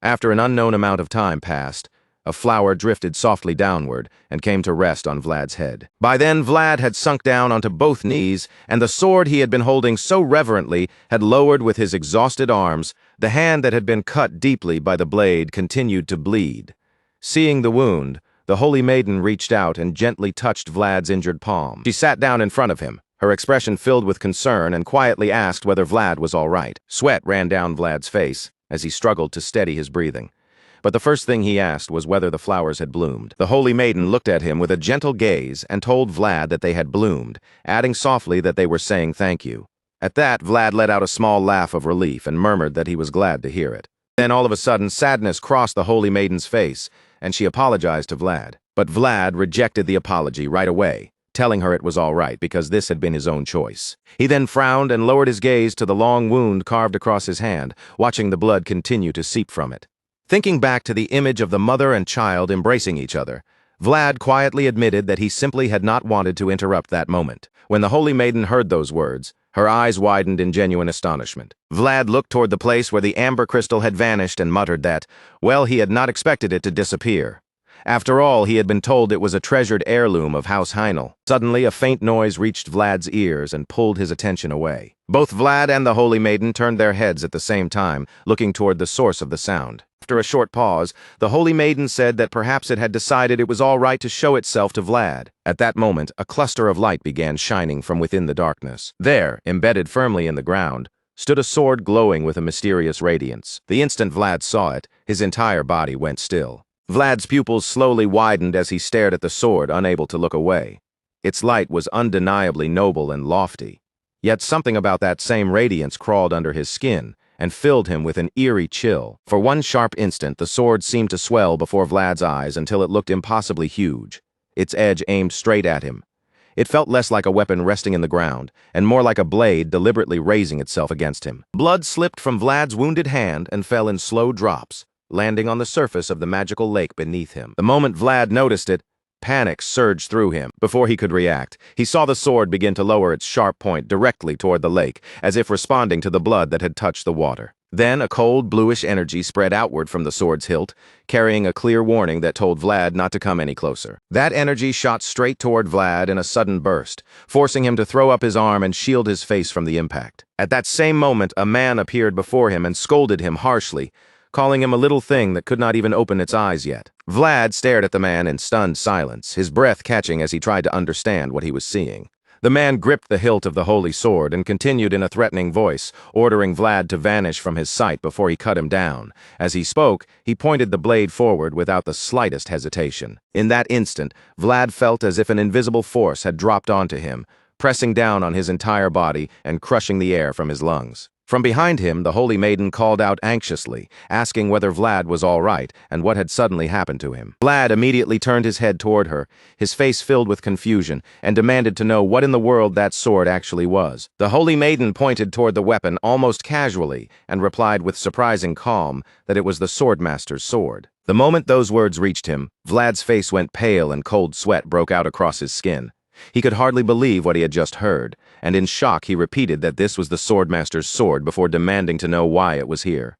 After an unknown amount of time passed, A flower drifted softly downward and came to rest on Vlad's head. By then, Vlad had sunk down onto both knees, and the sword he had been holding so reverently had lowered with his exhausted arms. The hand that had been cut deeply by the blade continued to bleed. Seeing the wound, the Holy Maiden reached out and gently touched Vlad's injured palm. She sat down in front of him, her expression filled with concern, and quietly asked whether Vlad was all right. Sweat ran down Vlad's face as he struggled to steady his breathing. But the first thing he asked was whether the flowers had bloomed. The Holy Maiden looked at him with a gentle gaze and told Vlad that they had bloomed, adding softly that they were saying thank you. At that, Vlad let out a small laugh of relief and murmured that he was glad to hear it. Then all of a sudden, sadness crossed the Holy Maiden's face, and she apologized to Vlad. But Vlad rejected the apology right away, telling her it was all right because this had been his own choice. He then frowned and lowered his gaze to the long wound carved across his hand, watching the blood continue to seep from it. Thinking back to the image of the mother and child embracing each other, Vlad quietly admitted that he simply had not wanted to interrupt that moment. When the Holy Maiden heard those words, her eyes widened in genuine astonishment. Vlad looked toward the place where the amber crystal had vanished and muttered that, well, he had not expected it to disappear. After all, he had been told it was a treasured heirloom of House Heinel. Suddenly, a faint noise reached Vlad's ears and pulled his attention away. Both Vlad and the Holy Maiden turned their heads at the same time, looking toward the source of the sound. After a short pause, the Holy Maiden said that perhaps it had decided it was all right to show itself to Vlad. At that moment, a cluster of light began shining from within the darkness. There, embedded firmly in the ground, stood a sword glowing with a mysterious radiance. The instant Vlad saw it, his entire body went still. Vlad's pupils slowly widened as he stared at the sword, unable to look away. Its light was undeniably noble and lofty. Yet something about that same radiance crawled under his skin and filled him with an eerie chill. For one sharp instant, the sword seemed to swell before Vlad's eyes until it looked impossibly huge, its edge aimed straight at him. It felt less like a weapon resting in the ground, and more like a blade deliberately raising itself against him. Blood slipped from Vlad's wounded hand and fell in slow drops, landing on the surface of the magical lake beneath him. The moment Vlad noticed it, panic surged through him. Before he could react, he saw the sword begin to lower its sharp point directly toward the lake, as if responding to the blood that had touched the water. Then a cold, bluish energy spread outward from the sword's hilt, carrying a clear warning that told Vlad not to come any closer. That energy shot straight toward Vlad in a sudden burst, forcing him to throw up his arm and shield his face from the impact. At that same moment, a man appeared before him and scolded him harshly, calling him a little thing that could not even open its eyes yet. Vlad stared at the man in stunned silence, his breath catching as he tried to understand what he was seeing. The man gripped the hilt of the holy sword and continued in a threatening voice, ordering Vlad to vanish from his sight before he cut him down. As he spoke, he pointed the blade forward without the slightest hesitation. In that instant, Vlad felt as if an invisible force had dropped onto him, pressing down on his entire body and crushing the air from his lungs. From behind him, the Holy Maiden called out anxiously, asking whether Vlad was all right and what had suddenly happened to him. Vlad immediately turned his head toward her, his face filled with confusion, and demanded to know what in the world that sword actually was. The Holy Maiden pointed toward the weapon almost casually and replied with surprising calm that it was the Swordmaster's sword. The moment those words reached him, Vlad's face went pale and cold sweat broke out across his skin. He could hardly believe what he had just heard, and in shock he repeated that this was the Swordmaster's sword before demanding to know why it was here.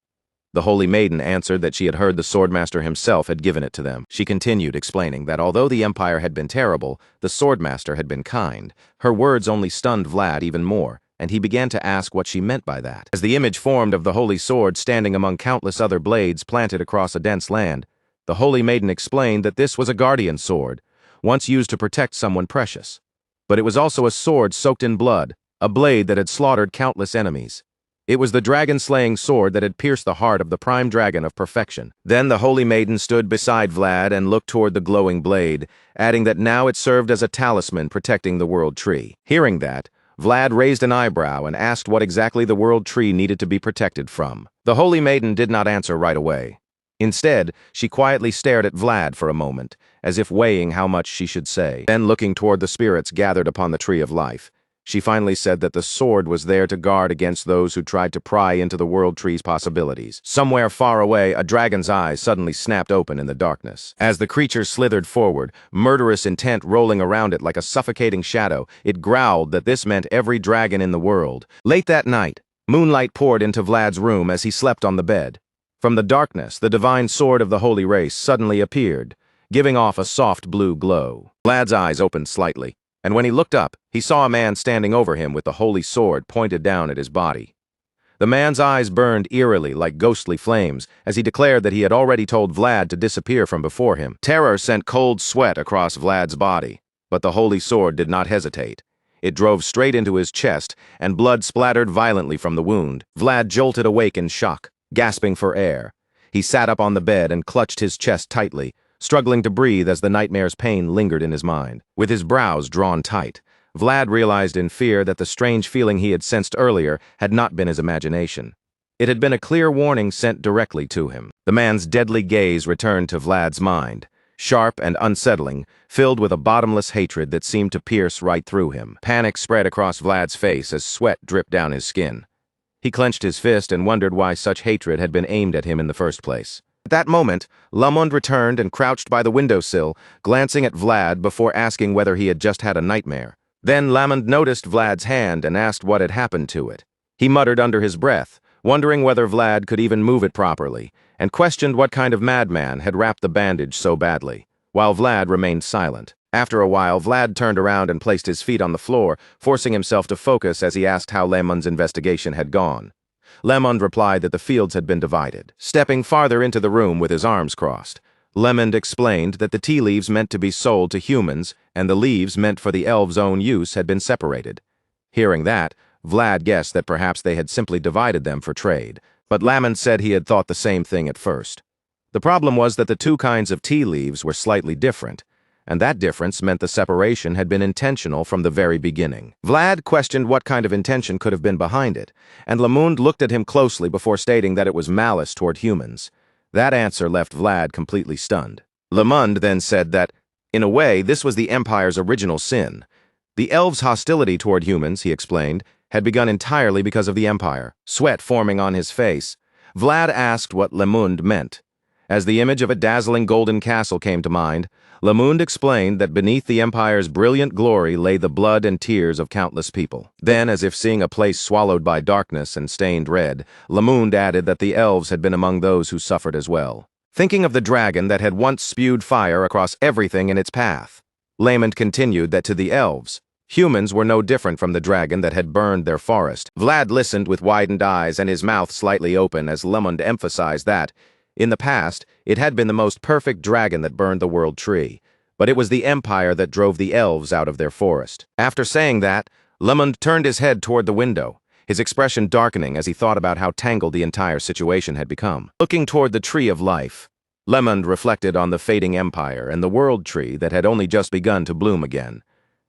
The Holy Maiden answered that she had heard the Swordmaster himself had given it to them. She continued, explaining that although the Empire had been terrible, the Swordmaster had been kind. Her words only stunned Vlad even more, and he began to ask what she meant by that. As the image formed of the Holy Sword standing among countless other blades planted across a dense land, the Holy Maiden explained that this was a guardian sword, once used to protect someone precious. But it was also a sword soaked in blood, a blade that had slaughtered countless enemies. It was the dragon-slaying sword that had pierced the heart of the prime dragon of perfection. Then the Holy Maiden stood beside Vlad and looked toward the glowing blade, adding that now it served as a talisman protecting the World Tree. Hearing that, Vlad raised an eyebrow and asked what exactly the World Tree needed to be protected from. The Holy Maiden did not answer right away. Instead, she quietly stared at Vlad for a moment, as if weighing how much she should say. Then, looking toward the spirits gathered upon the Tree of Life, she finally said that the sword was there to guard against those who tried to pry into the World Tree's possibilities. Somewhere far away, a dragon's eyes suddenly snapped open in the darkness. As the creature slithered forward, murderous intent rolling around it like a suffocating shadow, it growled that this meant every dragon in the world. Late that night, moonlight poured into Vlad's room as he slept on the bed. From the darkness, the divine sword of the holy race suddenly appeared, giving off a soft blue glow. Vlad's eyes opened slightly, and when he looked up, he saw a man standing over him with the holy sword pointed down at his body. The man's eyes burned eerily like ghostly flames as he declared that he had already told Vlad to disappear from before him. Terror sent cold sweat across Vlad's body, but the holy sword did not hesitate. It drove straight into his chest, and blood splattered violently from the wound. Vlad jolted awake in shock, gasping for air. He sat up on the bed and clutched his chest tightly, struggling to breathe as the nightmare's pain lingered in his mind. With his brows drawn tight, Vlad realized in fear that the strange feeling he had sensed earlier had not been his imagination. It had been a clear warning sent directly to him. The man's deadly gaze returned to Vlad's mind, sharp and unsettling, filled with a bottomless hatred that seemed to pierce right through him. Panic spread across Vlad's face as sweat dripped down his skin. He clenched his fist and wondered why such hatred had been aimed at him in the first place. At that moment, Lamond returned and crouched by the windowsill, glancing at Vlad before asking whether he had just had a nightmare. Then Lamond noticed Vlad's hand and asked what had happened to it. He muttered under his breath, wondering whether Vlad could even move it properly, and questioned what kind of madman had wrapped the bandage so badly, while Vlad remained silent. After a while, Vlad turned around and placed his feet on the floor, forcing himself to focus as he asked how Lamond's investigation had gone. Lamond replied that the fields had been divided. Stepping farther into the room with his arms crossed, Lamond explained that the tea leaves meant to be sold to humans and the leaves meant for the elves' own use had been separated. Hearing that, Vlad guessed that perhaps they had simply divided them for trade, but Lamond said he had thought the same thing at first. The problem was that the two kinds of tea leaves were slightly different, and that difference meant the separation had been intentional from the very beginning. Vlad questioned what kind of intention could have been behind it, and Lamond looked at him closely before stating that it was malice toward humans. That answer left Vlad completely stunned. Lamond then said that, in a way, this was the Empire's original sin. The elves' hostility toward humans, he explained, had begun entirely because of the Empire, sweat forming on his face. Vlad asked what Lamond meant. As the image of a dazzling golden castle came to mind, Lamond explained that beneath the Empire's brilliant glory lay the blood and tears of countless people. Then, as if seeing a place swallowed by darkness and stained red, Lamond added that the elves had been among those who suffered as well. Thinking of the dragon that had once spewed fire across everything in its path, Lamond continued that to the elves, humans were no different from the dragon that had burned their forest. Vlad listened with widened eyes and his mouth slightly open as Lamond emphasized that, in the past, it had been the most perfect dragon that burned the world tree, but it was the Empire that drove the elves out of their forest. After saying that, Lamond turned his head toward the window, his expression darkening as he thought about how tangled the entire situation had become. Looking toward the tree of life, Lamond reflected on the fading Empire and the world tree that had only just begun to bloom again.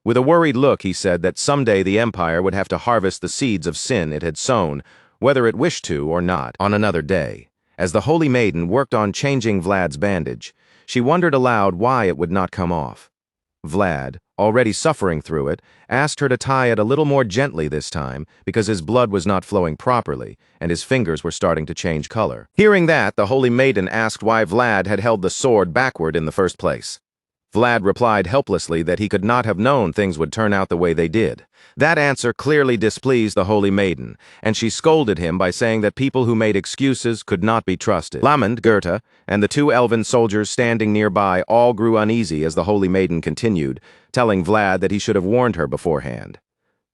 With a worried look, he said that someday the Empire would have to harvest the seeds of sin it had sown, whether it wished to or not, on another day. As the Holy Maiden worked on changing Vlad's bandage, she wondered aloud why it would not come off. Vlad, already suffering through it, asked her to tie it a little more gently this time because his blood was not flowing properly and his fingers were starting to change color. Hearing that, the Holy Maiden asked why Vlad had held the sword backward in the first place. Vlad replied helplessly that he could not have known things would turn out the way they did. That answer clearly displeased the Holy Maiden, and she scolded him by saying that people who made excuses could not be trusted. Lamond, Goethe, and the two elven soldiers standing nearby all grew uneasy as the Holy Maiden continued, telling Vlad that he should have warned her beforehand.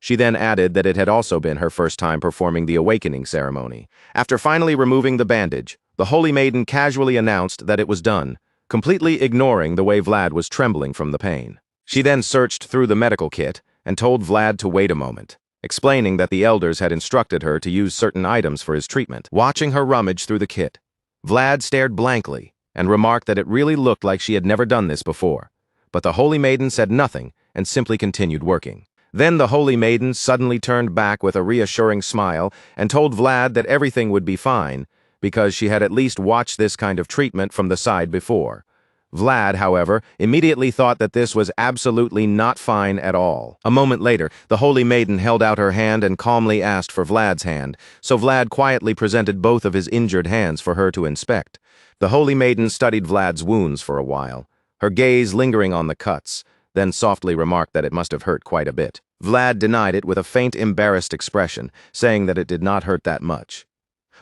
She then added that it had also been her first time performing the awakening ceremony. After finally removing the bandage, the Holy Maiden casually announced that it was done, completely ignoring the way Vlad was trembling from the pain. She then searched through the medical kit and told Vlad to wait a moment, explaining that the elders had instructed her to use certain items for his treatment. Watching her rummage through the kit, Vlad stared blankly and remarked that it really looked like she had never done this before. But the Holy Maiden said nothing and simply continued working. Then the Holy Maiden suddenly turned back with a reassuring smile and told Vlad that everything would be fine, because she had at least watched this kind of treatment from the side before. Vlad, however, immediately thought that this was absolutely not fine at all. A moment later, the Holy Maiden held out her hand and calmly asked for Vlad's hand, so Vlad quietly presented both of his injured hands for her to inspect. The Holy Maiden studied Vlad's wounds for a while, her gaze lingering on the cuts, then softly remarked that it must have hurt quite a bit. Vlad denied it with a faint, embarrassed expression, saying that it did not hurt that much.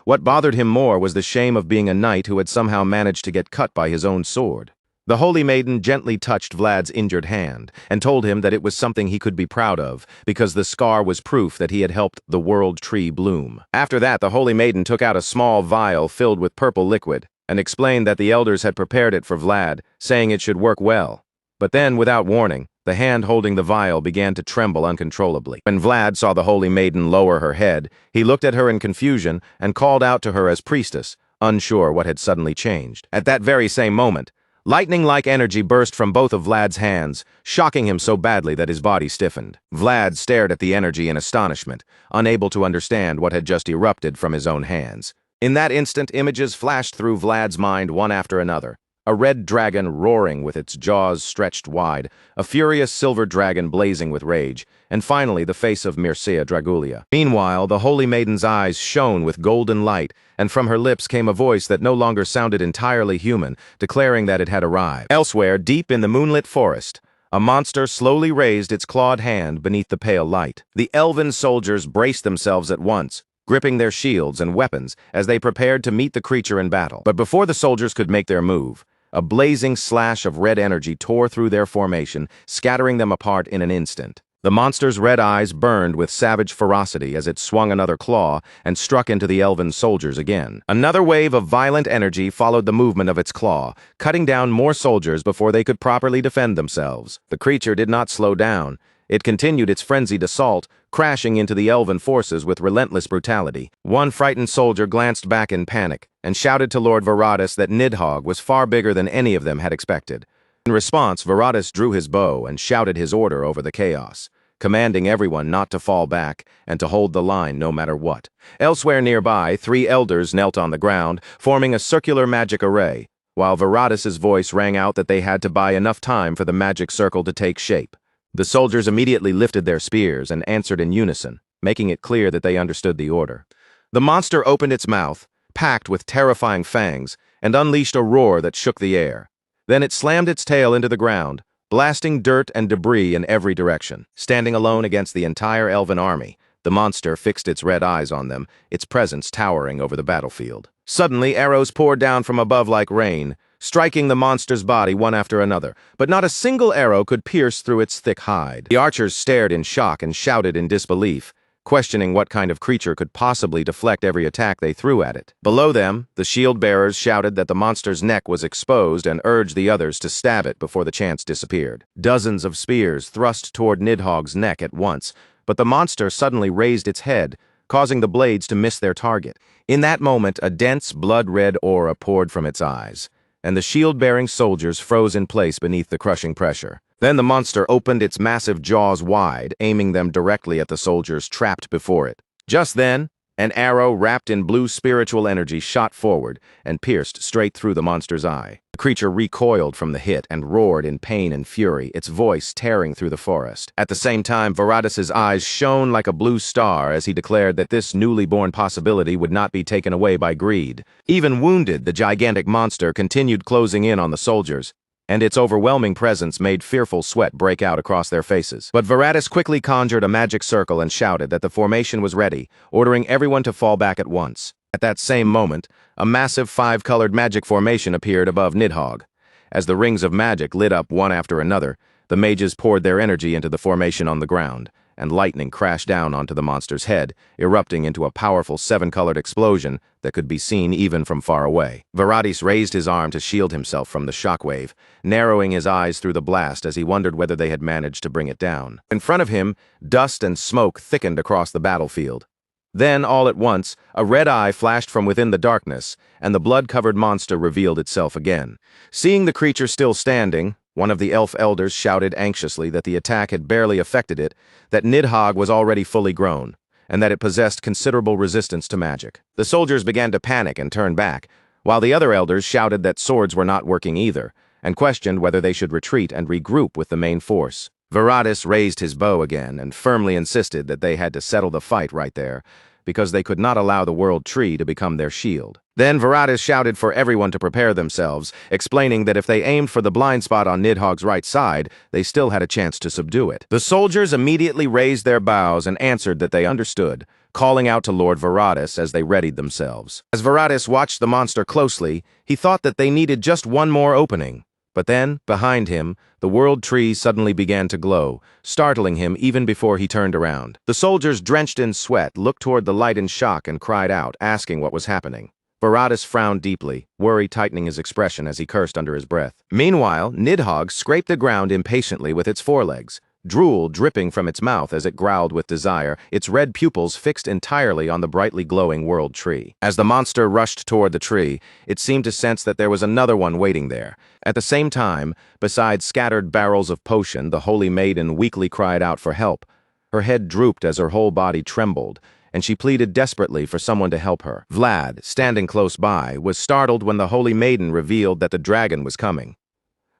What bothered him more was the shame of being a knight who had somehow managed to get cut by his own sword. The holy maiden gently touched Vlad's injured hand and told him that it was something he could be proud of because the scar was proof that he had helped the world tree bloom. After that, the holy maiden took out a small vial filled with purple liquid and explained that the elders had prepared it for Vlad, saying it should work well. But then, without warning, the hand holding the vial began to tremble uncontrollably. When Vlad saw the holy maiden lower her head, he looked at her in confusion and called out to her as priestess, unsure what had suddenly changed. At that very same moment, lightning-like energy burst from both of Vlad's hands, shocking him so badly that his body stiffened. Vlad stared at the energy in astonishment, unable to understand what had just erupted from his own hands. In that instant, images flashed through Vlad's mind one after another. A red dragon roaring with its jaws stretched wide, a furious silver dragon blazing with rage, and finally the face of Mircea Dragulia. Meanwhile, the holy maiden's eyes shone with golden light, and from her lips came a voice that no longer sounded entirely human, declaring that it had arrived. Elsewhere, deep in the moonlit forest, a monster slowly raised its clawed hand beneath the pale light. The elven soldiers braced themselves at once, gripping their shields and weapons as they prepared to meet the creature in battle. But before the soldiers could make their move, a blazing slash of red energy tore through their formation, scattering them apart in an instant. The monster's red eyes burned with savage ferocity as it swung another claw and struck into the elven soldiers again. Another wave of violent energy followed the movement of its claw, cutting down more soldiers before they could properly defend themselves. The creature did not slow down. It continued its frenzied assault, crashing into the elven forces with relentless brutality. One frightened soldier glanced back in panic and shouted to Lord Varatus that Nidhogg was far bigger than any of them had expected. In response, Varatus drew his bow and shouted his order over the chaos, commanding everyone not to fall back and to hold the line no matter what. Elsewhere nearby, 3 elders knelt on the ground, forming a circular magic array, while Varatus's voice rang out that they had to buy enough time for the magic circle to take shape. The soldiers immediately lifted their spears and answered in unison, making it clear that they understood the order. The monster opened its mouth, packed with terrifying fangs, and unleashed a roar that shook the air. Then it slammed its tail into the ground, blasting dirt and debris in every direction. Standing alone against the entire elven army, the monster fixed its red eyes on them, its presence towering over the battlefield. Suddenly, arrows poured down from above like rain, striking the monster's body one after another, but not a single arrow could pierce through its thick hide. The archers stared in shock and shouted in disbelief, questioning what kind of creature could possibly deflect every attack they threw at it. Below them, the shield-bearers shouted that the monster's neck was exposed and urged the others to stab it before the chance disappeared. Dozens of spears thrust toward Nidhogg's neck at once, but the monster suddenly raised its head, causing the blades to miss their target. In that moment, a dense, blood-red aura poured from its eyes, and the shield-bearing soldiers froze in place beneath the crushing pressure. Then the monster opened its massive jaws wide, aiming them directly at the soldiers trapped before it. Just then, an arrow wrapped in blue spiritual energy shot forward and pierced straight through the monster's eye. The creature recoiled from the hit and roared in pain and fury, its voice tearing through the forest. At the same time, Varatus's eyes shone like a blue star as he declared that this newly born possibility would not be taken away by greed. Even wounded, the gigantic monster continued closing in on the soldiers, and its overwhelming presence made fearful sweat break out across their faces. But Varatus quickly conjured a magic circle and shouted that the formation was ready, ordering everyone to fall back at once. At that same moment, a massive 5-colored magic formation appeared above Nidhogg. As the rings of magic lit up one after another, the mages poured their energy into the formation on the ground, and lightning crashed down onto the monster's head, erupting into a powerful 7-colored explosion that could be seen even from far away. Varatus raised his arm to shield himself from the shockwave, narrowing his eyes through the blast as he wondered whether they had managed to bring it down. In front of him, dust and smoke thickened across the battlefield. Then, all at once, a red eye flashed from within the darkness, and the blood-covered monster revealed itself again. Seeing the creature still standing, one of the elf elders shouted anxiously that the attack had barely affected it, that Nidhogg was already fully grown, and that it possessed considerable resistance to magic. The soldiers began to panic and turn back, while the other elders shouted that swords were not working either, and questioned whether they should retreat and regroup with the main force. Varatus raised his bow again and firmly insisted that they had to settle the fight right there, because they could not allow the world tree to become their shield. Then Varatus shouted for everyone to prepare themselves, explaining that if they aimed for the blind spot on Nidhogg's right side, they still had a chance to subdue it. The soldiers immediately raised their bows and answered that they understood, calling out to Lord Varatis as they readied themselves. As Varatis watched the monster closely, he thought that they needed just one more opening. But then, behind him, the world tree suddenly began to glow, startling him even before he turned around. The soldiers, drenched in sweat, looked toward the light in shock and cried out, asking what was happening. Varatis frowned deeply, worry tightening his expression as he cursed under his breath. Meanwhile, Nidhogg scraped the ground impatiently with its forelegs, drool dripping from its mouth as it growled with desire, its red pupils fixed entirely on the brightly glowing world tree. As the monster rushed toward the tree, it seemed to sense that there was another one waiting there. At the same time, beside scattered barrels of potion, the holy maiden weakly cried out for help. Her head drooped as her whole body trembled, and she pleaded desperately for someone to help her. Vlad, standing close by, was startled when the holy maiden revealed that the dragon was coming.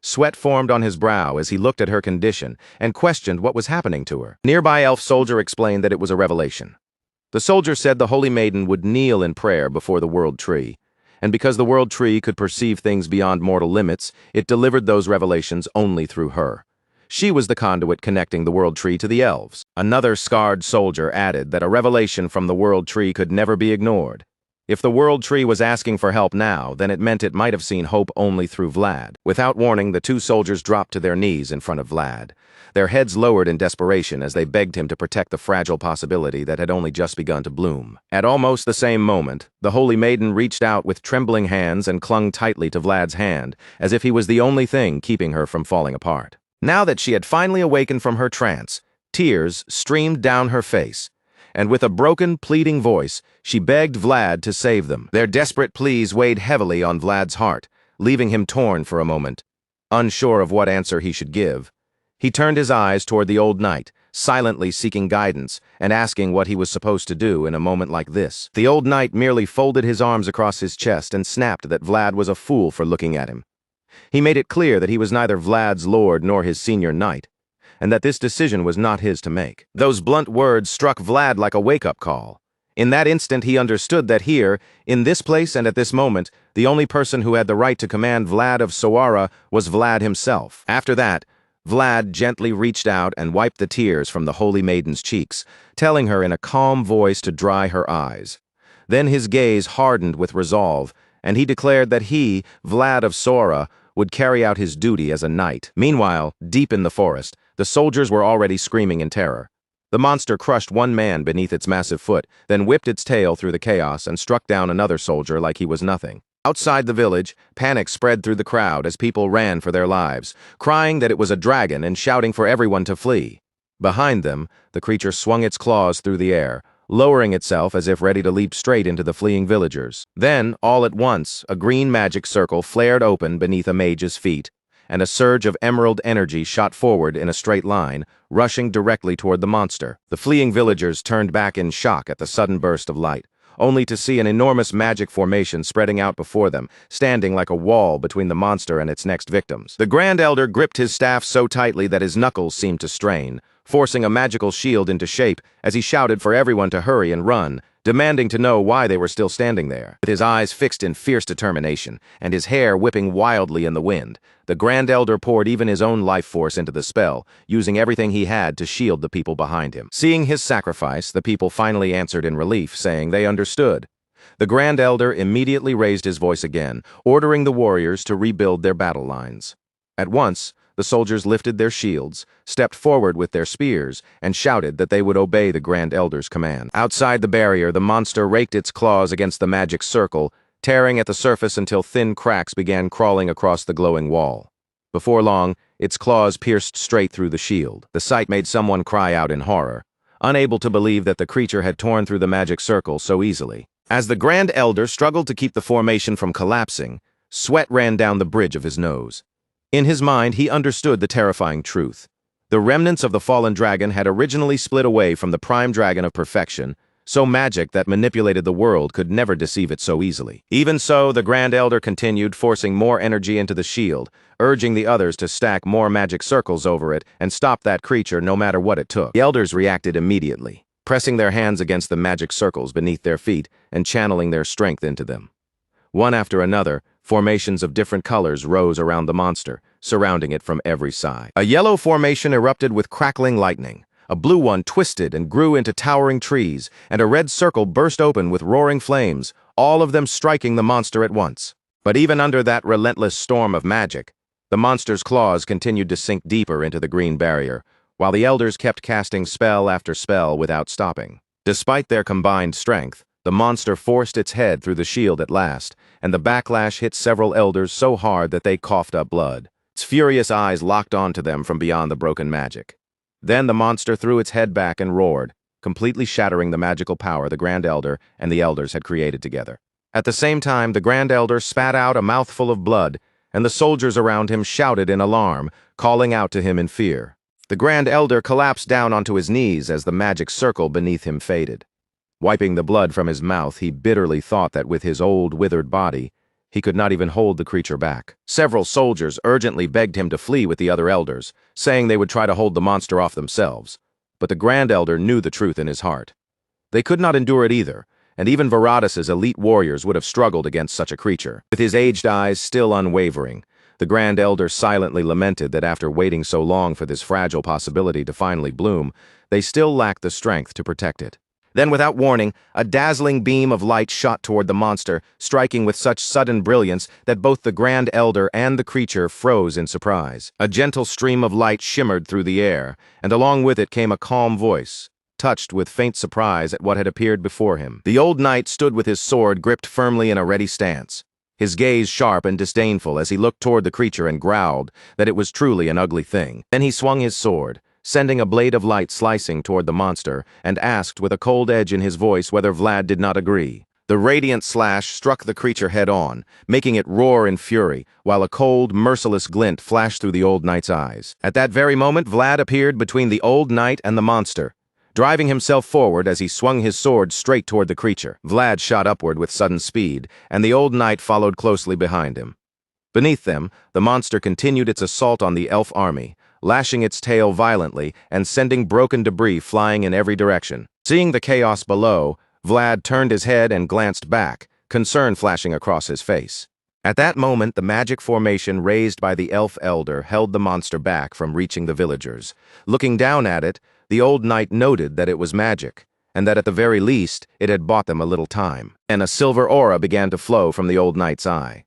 Sweat formed on his brow as he looked at her condition and questioned what was happening to her. A nearby elf soldier explained that it was a revelation. The soldier said the holy maiden would kneel in prayer before the world tree, and because the world tree could perceive things beyond mortal limits, it delivered those revelations only through her. She was the conduit connecting the world tree to the elves. Another scarred soldier added that a revelation from the world tree could never be ignored. If the world tree was asking for help now, then it meant it might have seen hope only through Vlad. Without warning, the two soldiers dropped to their knees in front of Vlad, their heads lowered in desperation as they begged him to protect the fragile possibility that had only just begun to bloom. At almost the same moment, the holy maiden reached out with trembling hands and clung tightly to Vlad's hand, as if he was the only thing keeping her from falling apart. Now that she had finally awakened from her trance, tears streamed down her face, and with a broken, pleading voice, she begged Vlad to save them. Their desperate pleas weighed heavily on Vlad's heart, leaving him torn for a moment, unsure of what answer he should give. He turned his eyes toward the old knight, silently seeking guidance and asking what he was supposed to do in a moment like this. The old knight merely folded his arms across his chest and snapped that Vlad was a fool for looking at him. He made it clear that he was neither Vlad's lord nor his senior knight, and that this decision was not his to make. Those blunt words struck Vlad like a wake-up call. In that instant, he understood that here, in this place and at this moment, the only person who had the right to command Vlad of Soara was Vlad himself. After that, Vlad gently reached out and wiped the tears from the holy maiden's cheeks, telling her in a calm voice to dry her eyes. Then his gaze hardened with resolve, and he declared that he, Vlad of Soara, would carry out his duty as a knight. Meanwhile, deep in the forest, the soldiers were already screaming in terror. The monster crushed one man beneath its massive foot, then whipped its tail through the chaos and struck down another soldier like he was nothing. Outside the village, panic spread through the crowd as people ran for their lives, crying that it was a dragon and shouting for everyone to flee. Behind them, the creature swung its claws through the air, lowering itself as if ready to leap straight into the fleeing villagers. Then, all at once, a green magic circle flared open beneath a mage's feet, and a surge of emerald energy shot forward in a straight line, rushing directly toward the monster. The fleeing villagers turned back in shock at the sudden burst of light, only to see an enormous magic formation spreading out before them, standing like a wall between the monster and its next victims. The Grand Elder gripped his staff so tightly that his knuckles seemed to strain, forcing a magical shield into shape as he shouted for everyone to hurry and run, demanding to know why they were still standing there. With his eyes fixed in fierce determination and his hair whipping wildly in the wind, the Grand Elder poured even his own life force into the spell, using everything he had to shield the people behind him. Seeing his sacrifice, the people finally answered in relief, saying they understood. The Grand Elder immediately raised his voice again, ordering the warriors to rebuild their battle lines. At once, the soldiers lifted their shields, stepped forward with their spears, and shouted that they would obey the Grand Elder's command. Outside the barrier, the monster raked its claws against the magic circle, tearing at the surface until thin cracks began crawling across the glowing wall. Before long, its claws pierced straight through the shield. The sight made someone cry out in horror, unable to believe that the creature had torn through the magic circle so easily. As the Grand Elder struggled to keep the formation from collapsing, sweat ran down the bridge of his nose. In his mind, he understood the terrifying truth. The remnants of the fallen dragon had originally split away from the prime dragon of perfection, so magic that manipulated the world could never deceive it so easily. Even so, the Grand Elder continued, forcing more energy into the shield, urging the others to stack more magic circles over it and stop that creature no matter what it took. The elders reacted immediately, pressing their hands against the magic circles beneath their feet and channeling their strength into them. One after another, formations of different colors rose around the monster, surrounding it from every side. A yellow formation erupted with crackling lightning, A blue one twisted and grew into towering trees, and a red circle burst open with roaring flames, all of them striking the monster at once. But even under that relentless storm of magic, the monster's claws continued to sink deeper into the green barrier, while the elders kept casting spell after spell without stopping. Despite their combined strength, the monster forced its head through the shield at last, and the backlash hit several elders so hard that they coughed up blood. Its furious eyes locked onto them from beyond the broken magic. Then the monster threw its head back and roared, completely shattering the magical power the Grand Elder and the elders had created together. At the same time, the Grand Elder spat out a mouthful of blood, and the soldiers around him shouted in alarm, calling out to him in fear. The Grand Elder collapsed down onto his knees as the magic circle beneath him faded. Wiping the blood from his mouth, he bitterly thought that with his old, withered body, he could not even hold the creature back. Several soldiers urgently begged him to flee with the other elders, saying they would try to hold the monster off themselves. But the Grand Elder knew the truth in his heart. They could not endure it either, and even Varadas' elite warriors would have struggled against such a creature. With his aged eyes still unwavering, the Grand Elder silently lamented that after waiting so long for this fragile possibility to finally bloom, they still lacked the strength to protect it. Then, without warning, a dazzling beam of light shot toward the monster, striking with such sudden brilliance that both the Grand Elder and the creature froze in surprise. A gentle stream of light shimmered through the air, and along with it came a calm voice, touched with faint surprise at what had appeared before him. The old knight stood with his sword gripped firmly in a ready stance, his gaze sharp and disdainful as he looked toward the creature and growled that it was truly an ugly thing. Then he swung his sword, sending a blade of light slicing toward the monster, and asked with a cold edge in his voice whether Vlad did not agree. The radiant slash struck the creature head-on, making it roar in fury, while a cold, merciless glint flashed through the old knight's eyes. At that very moment, Vlad appeared between the old knight and the monster, driving himself forward as he swung his sword straight toward the creature. Vlad shot upward with sudden speed, and the old knight followed closely behind him. Beneath them, the monster continued its assault on the elf army, lashing its tail violently and sending broken debris flying in every direction. Seeing the chaos below, Vlad turned his head and glanced back, concern flashing across his face. At that moment, the magic formation raised by the elf elder held the monster back from reaching the villagers. Looking down at it, the old knight noted that it was magic, and that at the very least, it had bought them a little time. And a silver aura began to flow from the old knight's eye.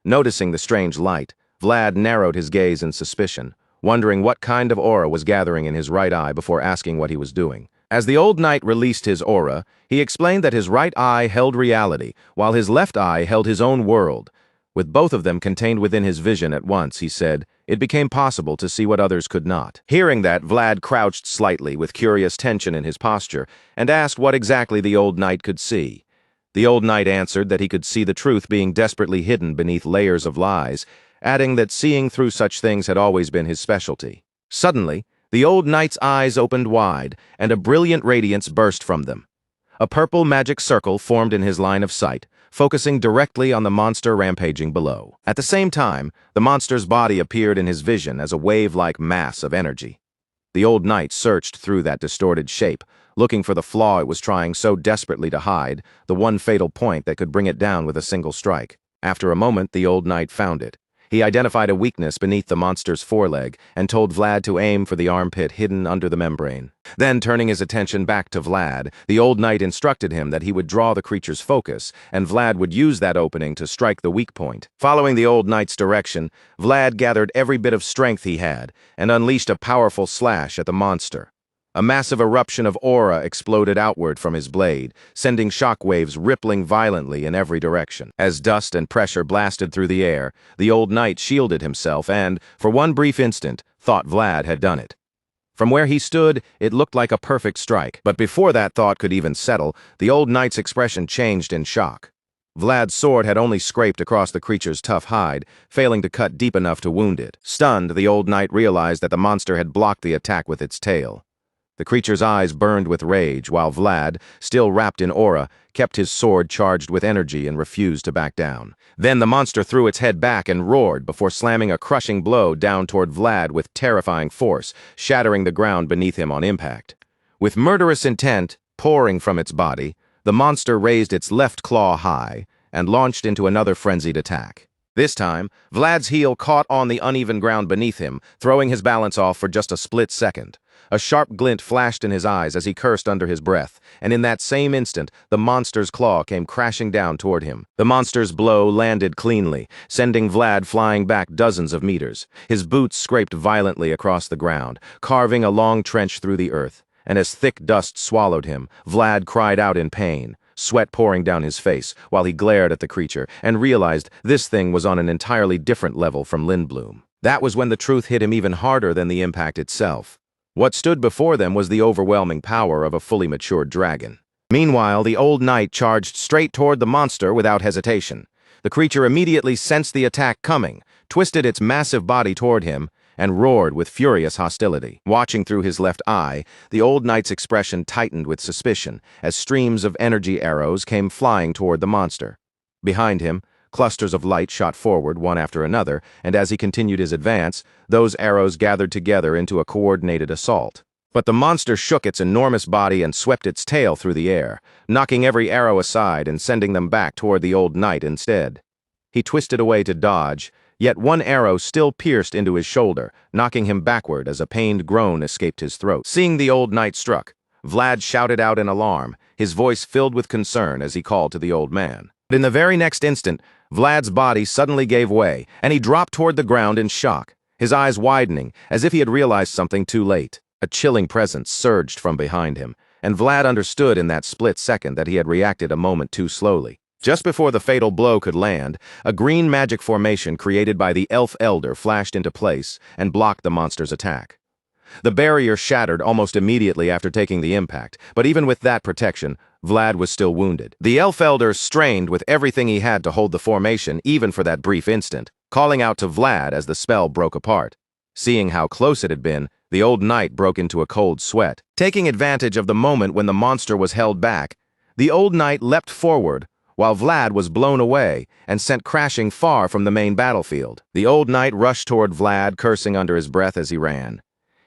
Noticing the strange light, Vlad narrowed his gaze in suspicion, wondering what kind of aura was gathering in his right eye before asking what he was doing. As the old knight released his aura, he explained that his right eye held reality, while his left eye held his own world. With both of them contained within his vision at once, he said, it became possible to see what others could not. Hearing that, Vlad crouched slightly with curious tension in his posture and asked what exactly the old knight could see. The old knight answered that he could see the truth being desperately hidden beneath layers of lies, adding that seeing through such things had always been his specialty. Suddenly, the old knight's eyes opened wide, and a brilliant radiance burst from them. A purple magic circle formed in his line of sight, focusing directly on the monster rampaging below. At the same time, the monster's body appeared in his vision as a wave-like mass of energy. The old knight searched through that distorted shape, looking for the flaw it was trying so desperately to hide, the one fatal point that could bring it down with a single strike. After a moment, the old knight found it. He identified a weakness beneath the monster's foreleg and told Vlad to aim for the armpit hidden under the membrane. Then, turning his attention back to Vlad, the old knight instructed him that he would draw the creature's focus, and Vlad would use that opening to strike the weak point. Following the old knight's direction, Vlad gathered every bit of strength he had and unleashed a powerful slash at the monster. A massive eruption of aura exploded outward from his blade, sending shockwaves rippling violently in every direction. As dust and pressure blasted through the air, the old knight shielded himself and, for one brief instant, thought Vlad had done it. From where he stood, it looked like a perfect strike, but before that thought could even settle, the old knight's expression changed in shock. Vlad's sword had only scraped across the creature's tough hide, failing to cut deep enough to wound it. Stunned, the old knight realized that the monster had blocked the attack with its tail. The creature's eyes burned with rage, while Vlad, still wrapped in aura, kept his sword charged with energy and refused to back down. Then the monster threw its head back and roared before slamming a crushing blow down toward Vlad with terrifying force, shattering the ground beneath him on impact. With murderous intent pouring from its body, the monster raised its left claw high and launched into another frenzied attack. This time, Vlad's heel caught on the uneven ground beneath him, throwing his balance off for just a split second. A sharp glint flashed in his eyes as he cursed under his breath, and in that same instant, the monster's claw came crashing down toward him. The monster's blow landed cleanly, sending Vlad flying back dozens of meters. His boots scraped violently across the ground, carving a long trench through the earth, and as thick dust swallowed him, Vlad cried out in pain, sweat pouring down his face, while he glared at the creature and realized this thing was on an entirely different level from Lindblom. That was when the truth hit him even harder than the impact itself. What stood before them was the overwhelming power of a fully matured dragon. Meanwhile, the old knight charged straight toward the monster without hesitation. The creature immediately sensed the attack coming, twisted its massive body toward him, and roared with furious hostility. Watching through his left eye, the old knight's expression tightened with suspicion as streams of energy arrows came flying toward the monster. Behind him, clusters of light shot forward one after another, and as he continued his advance, those arrows gathered together into a coordinated assault. But the monster shook its enormous body and swept its tail through the air, knocking every arrow aside and sending them back toward the old knight instead. He twisted away to dodge, yet one arrow still pierced into his shoulder, knocking him backward as a pained groan escaped his throat. Seeing the old knight struck, Vlad shouted out in alarm, his voice filled with concern as he called to the old man. But in the very next instant, Vlad's body suddenly gave way, and he dropped toward the ground in shock, his eyes widening, as if he had realized something too late. A chilling presence surged from behind him, and Vlad understood in that split second that he had reacted a moment too slowly. Just before the fatal blow could land, a green magic formation created by the Elf Elder flashed into place and blocked the monster's attack. The barrier shattered almost immediately after taking the impact, but even with that protection, Vlad was still wounded. The Elf Elder strained with everything he had to hold the formation even for that brief instant, calling out to Vlad as the spell broke apart. Seeing how close it had been, the old knight broke into a cold sweat. Taking advantage of the moment when the monster was held back, the old knight leapt forward, while Vlad was blown away and sent crashing far from the main battlefield. The old knight rushed toward Vlad, cursing under his breath as he ran.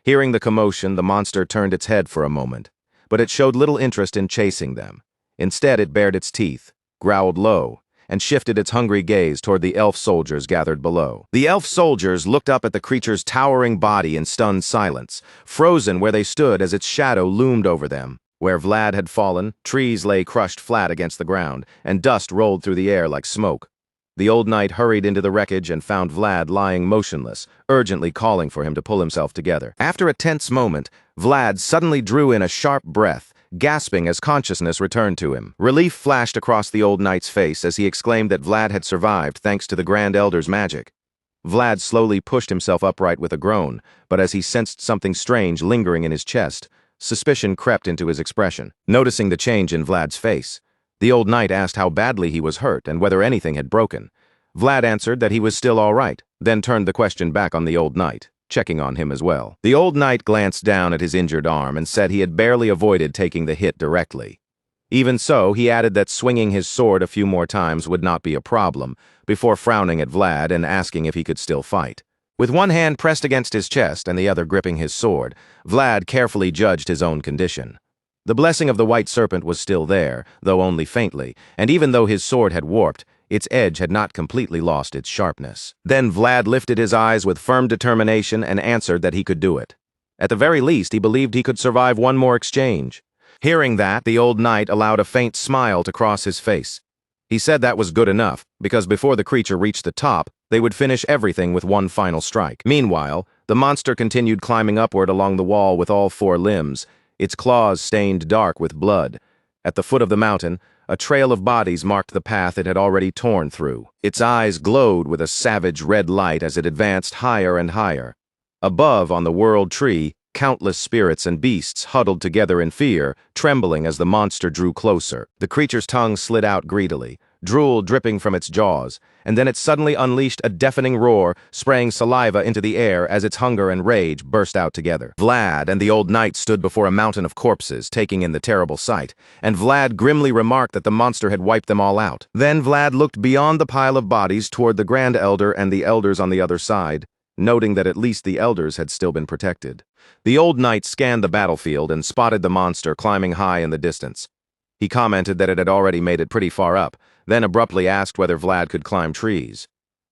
Hearing the commotion, the monster turned its head for a moment, but it showed little interest in chasing them. Instead, it bared its teeth, growled low, and shifted its hungry gaze toward the elf soldiers gathered below. The elf soldiers looked up at the creature's towering body in stunned silence, frozen where they stood as its shadow loomed over them. Where Vlad had fallen, trees lay crushed flat against the ground, and dust rolled through the air like smoke. The old knight hurried into the wreckage and found Vlad lying motionless, urgently calling for him to pull himself together. After a tense moment, Vlad suddenly drew in a sharp breath, gasping as consciousness returned to him. Relief flashed across the old knight's face as he exclaimed that Vlad had survived thanks to the Grand Elder's magic. Vlad slowly pushed himself upright with a groan, but as he sensed something strange lingering in his chest, suspicion crept into his expression. Noticing the change in Vlad's face, the old knight asked how badly he was hurt and whether anything had broken. Vlad answered that he was still all right, then turned the question back on the old knight, checking on him as well. The old knight glanced down at his injured arm and said he had barely avoided taking the hit directly. Even so, he added that swinging his sword a few more times would not be a problem, before frowning at Vlad and asking if he could still fight. With one hand pressed against his chest and the other gripping his sword, Vlad carefully judged his own condition. The blessing of the White Serpent was still there, though only faintly, and even though his sword had warped, its edge had not completely lost its sharpness. Then Vlad lifted his eyes with firm determination and answered that he could do it. At the very least, he believed he could survive one more exchange. Hearing that, the old knight allowed a faint smile to cross his face. He said that was good enough, because before the creature reached the top, they would finish everything with one final strike. Meanwhile, the monster continued climbing upward along the wall with all four limbs, its claws stained dark with blood. At the foot of the mountain, a trail of bodies marked the path it had already torn through. Its eyes glowed with a savage red light as it advanced higher and higher. Above, on the world tree, countless spirits and beasts huddled together in fear, trembling as the monster drew closer. The creature's tongue slid out greedily, drool dripping from its jaws, and then it suddenly unleashed a deafening roar, spraying saliva into the air as its hunger and rage burst out together. Vlad and the old knight stood before a mountain of corpses, taking in the terrible sight, and Vlad grimly remarked that the monster had wiped them all out. Then Vlad looked beyond the pile of bodies toward the Grand Elder and the elders on the other side, noting that at least the elders had still been protected. The old knight scanned the battlefield and spotted the monster climbing high in the distance. He commented that it had already made it pretty far up, then abruptly asked whether Vlad could climb trees.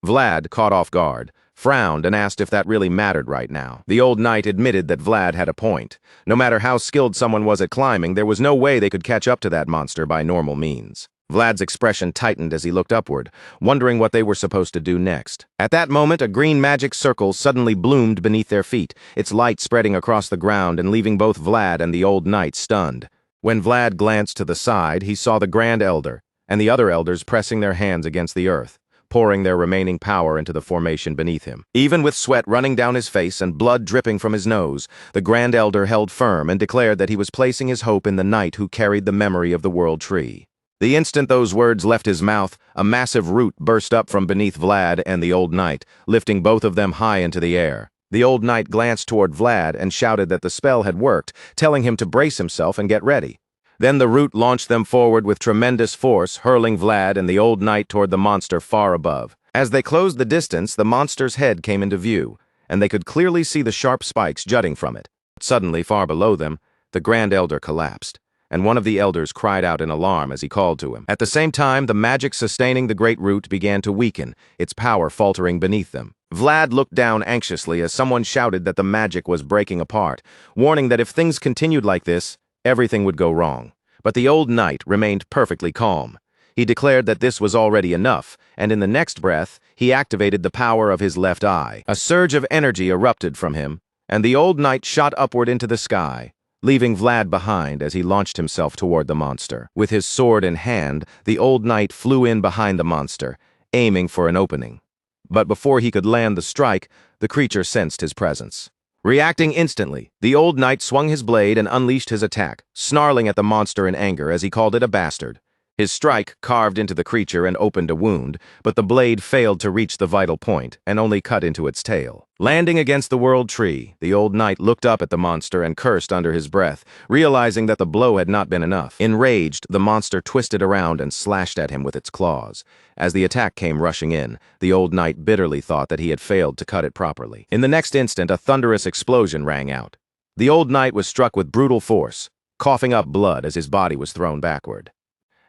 Vlad, caught off guard, frowned and asked if that really mattered right now. The old knight admitted that Vlad had a point. No matter how skilled someone was at climbing, there was no way they could catch up to that monster by normal means. Vlad's expression tightened as he looked upward, wondering what they were supposed to do next. At that moment, a green magic circle suddenly bloomed beneath their feet, its light spreading across the ground and leaving both Vlad and the old knight stunned. When Vlad glanced to the side, he saw the Grand Elder and the other elders pressing their hands against the earth, pouring their remaining power into the formation beneath him. Even with sweat running down his face and blood dripping from his nose, the Grand Elder held firm and declared that he was placing his hope in the knight who carried the memory of the World Tree. The instant those words left his mouth, a massive root burst up from beneath Vlad and the old knight, lifting both of them high into the air. The old knight glanced toward Vlad and shouted that the spell had worked, telling him to brace himself and get ready. Then the root launched them forward with tremendous force, hurling Vlad and the old knight toward the monster far above. As they closed the distance, the monster's head came into view, and they could clearly see the sharp spikes jutting from it. Suddenly, far below them, the Grand Elder collapsed, and one of the elders cried out in alarm as he called to him. At the same time, the magic sustaining the great root began to weaken, its power faltering beneath them. Vlad looked down anxiously as someone shouted that the magic was breaking apart, warning that if things continued like this, everything would go wrong. But the old knight remained perfectly calm. He declared that this was already enough, and in the next breath, he activated the power of his left eye. A surge of energy erupted from him, and the old knight shot upward into the sky, leaving Vlad behind as he launched himself toward the monster. With his sword in hand, the old knight flew in behind the monster, aiming for an opening. But before he could land the strike, the creature sensed his presence. Reacting instantly, the old knight swung his blade and unleashed his attack, snarling at the monster in anger as he called it a bastard. His strike carved into the creature and opened a wound, but the blade failed to reach the vital point and only cut into its tail. Landing against the World Tree, the old knight looked up at the monster and cursed under his breath, realizing that the blow had not been enough. Enraged, the monster twisted around and slashed at him with its claws. As the attack came rushing in, the old knight bitterly thought that he had failed to cut it properly. In the next instant, a thunderous explosion rang out. The old knight was struck with brutal force, coughing up blood as his body was thrown backward.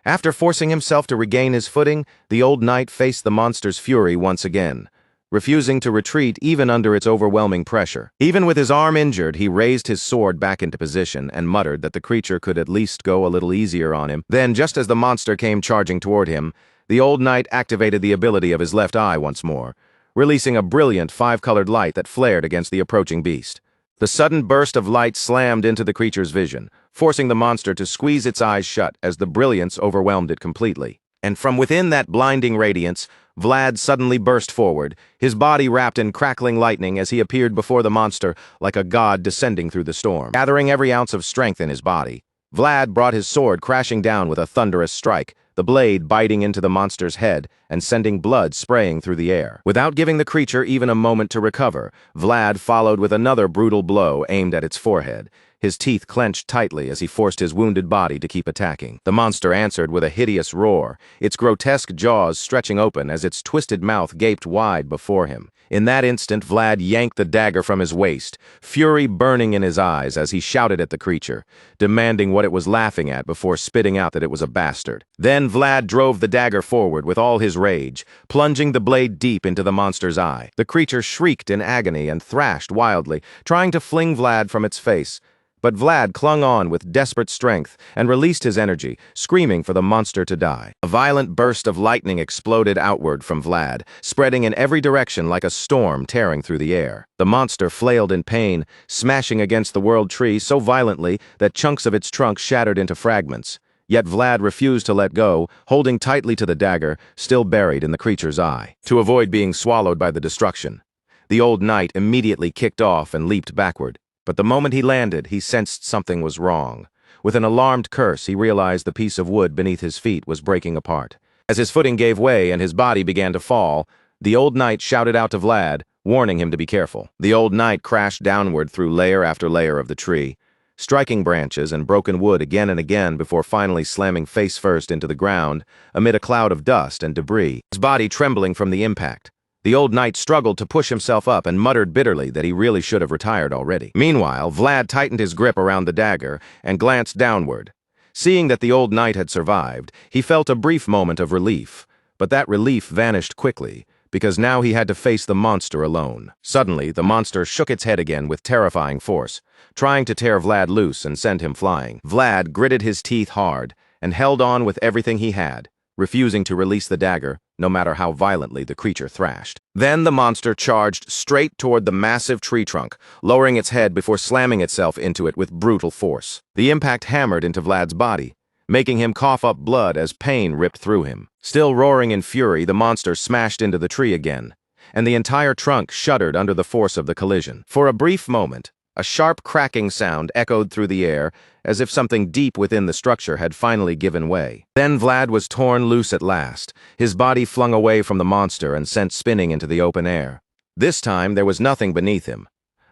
After forcing himself to regain his footing, the old knight faced the monster's fury once again, refusing to retreat even under its overwhelming pressure. Even with his arm injured, he raised his sword back into position and muttered that the creature could at least go a little easier on him. Then, just as the monster came charging toward him, the old knight activated the ability of his left eye once more, releasing a brilliant five-colored light that flared against the approaching beast. The sudden burst of light slammed into the creature's vision, forcing the monster to squeeze its eyes shut as the brilliance overwhelmed it completely. And from within that blinding radiance, Vlad suddenly burst forward, his body wrapped in crackling lightning as he appeared before the monster like a god descending through the storm. Gathering every ounce of strength in his body, Vlad brought his sword crashing down with a thunderous strike, the blade biting into the monster's head and sending blood spraying through the air. Without giving the creature even a moment to recover, Vlad followed with another brutal blow aimed at its forehead, his teeth clenched tightly as he forced his wounded body to keep attacking. The monster answered with a hideous roar, its grotesque jaws stretching open as its twisted mouth gaped wide before him. In that instant, Vlad yanked the dagger from his waist, fury burning in his eyes as he shouted at the creature, demanding what it was laughing at before spitting out that it was a bastard. Then Vlad drove the dagger forward with all his rage, plunging the blade deep into the monster's eye. The creature shrieked in agony and thrashed wildly, trying to fling Vlad from its face. But Vlad clung on with desperate strength and released his energy, screaming for the monster to die. A violent burst of lightning exploded outward from Vlad, spreading in every direction like a storm tearing through the air. The monster flailed in pain, smashing against the World Tree so violently that chunks of its trunk shattered into fragments. Yet Vlad refused to let go, holding tightly to the dagger, still buried in the creature's eye. To avoid being swallowed by the destruction, the old knight immediately kicked off and leaped backward. But the moment he landed, he sensed something was wrong. With an alarmed curse, he realized the piece of wood beneath his feet was breaking apart. As his footing gave way and his body began to fall, the old knight shouted out to Vlad, warning him to be careful. The old knight crashed downward through layer after layer of the tree, striking branches and broken wood again and again before finally slamming face first into the ground amid a cloud of dust and debris, his body trembling from the impact. The old knight struggled to push himself up and muttered bitterly that he really should have retired already. Meanwhile, Vlad tightened his grip around the dagger and glanced downward. Seeing that the old knight had survived, he felt a brief moment of relief, but that relief vanished quickly, because now he had to face the monster alone. Suddenly, the monster shook its head again with terrifying force, trying to tear Vlad loose and send him flying. Vlad gritted his teeth hard and held on with everything he had, refusing to release the dagger, no matter how violently the creature thrashed. Then the monster charged straight toward the massive tree trunk, lowering its head before slamming itself into it with brutal force. The impact hammered into Vlad's body, making him cough up blood as pain ripped through him. Still roaring in fury, the monster smashed into the tree again, and the entire trunk shuddered under the force of the collision. For a brief moment, a sharp cracking sound echoed through the air, as if something deep within the structure had finally given way. Then Vlad was torn loose at last, his body flung away from the monster and sent spinning into the open air. This time there was nothing beneath him.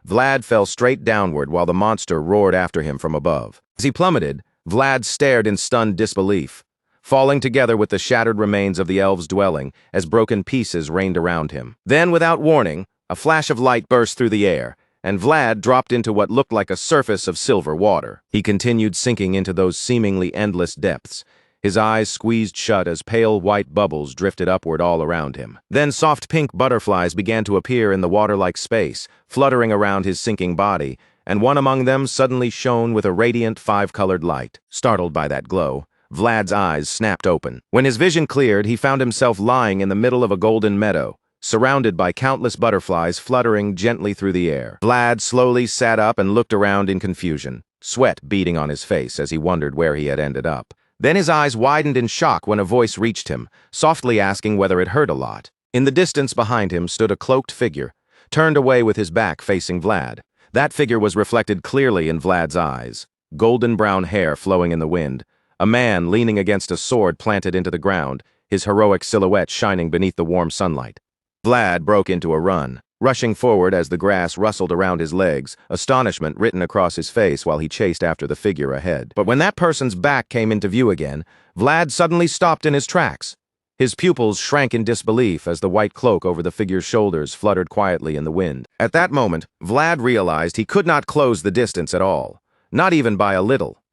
Vlad fell straight downward while the monster roared after him from above. As he plummeted, Vlad stared in stunned disbelief, falling together with the shattered remains of the elves' dwelling as broken pieces rained around him. Then, without warning, a flash of light burst through the air, and Vlad dropped into what looked like a surface of silver water. He continued sinking into those seemingly endless depths, his eyes squeezed shut as pale white bubbles drifted upward all around him. Then soft pink butterflies began to appear in the water-like space, fluttering around his sinking body, and one among them suddenly shone with a radiant five-colored light. Startled by that glow, Vlad's eyes snapped open. When his vision cleared, he found himself lying in the middle of a golden meadow, surrounded by countless butterflies fluttering gently through the air. Vlad slowly sat up and looked around in confusion, sweat beading on his face as he wondered where he had ended up. Then his eyes widened in shock when a voice reached him, softly asking whether it hurt a lot. In the distance behind him stood a cloaked figure, turned away with his back facing Vlad. That figure was reflected clearly in Vlad's eyes, golden brown hair flowing in the wind, a man leaning against a sword planted into the ground, his heroic silhouette shining beneath the warm sunlight. Vlad broke into a run, rushing forward as the grass rustled around his legs, astonishment written across his face while he chased after the figure ahead. But when that person's back came into view again, Vlad suddenly stopped in his tracks. His pupils shrank in disbelief as the white cloak over the figure's shoulders fluttered quietly in the wind. At that moment, Vlad realized he could not close the distance at all, not even by a little.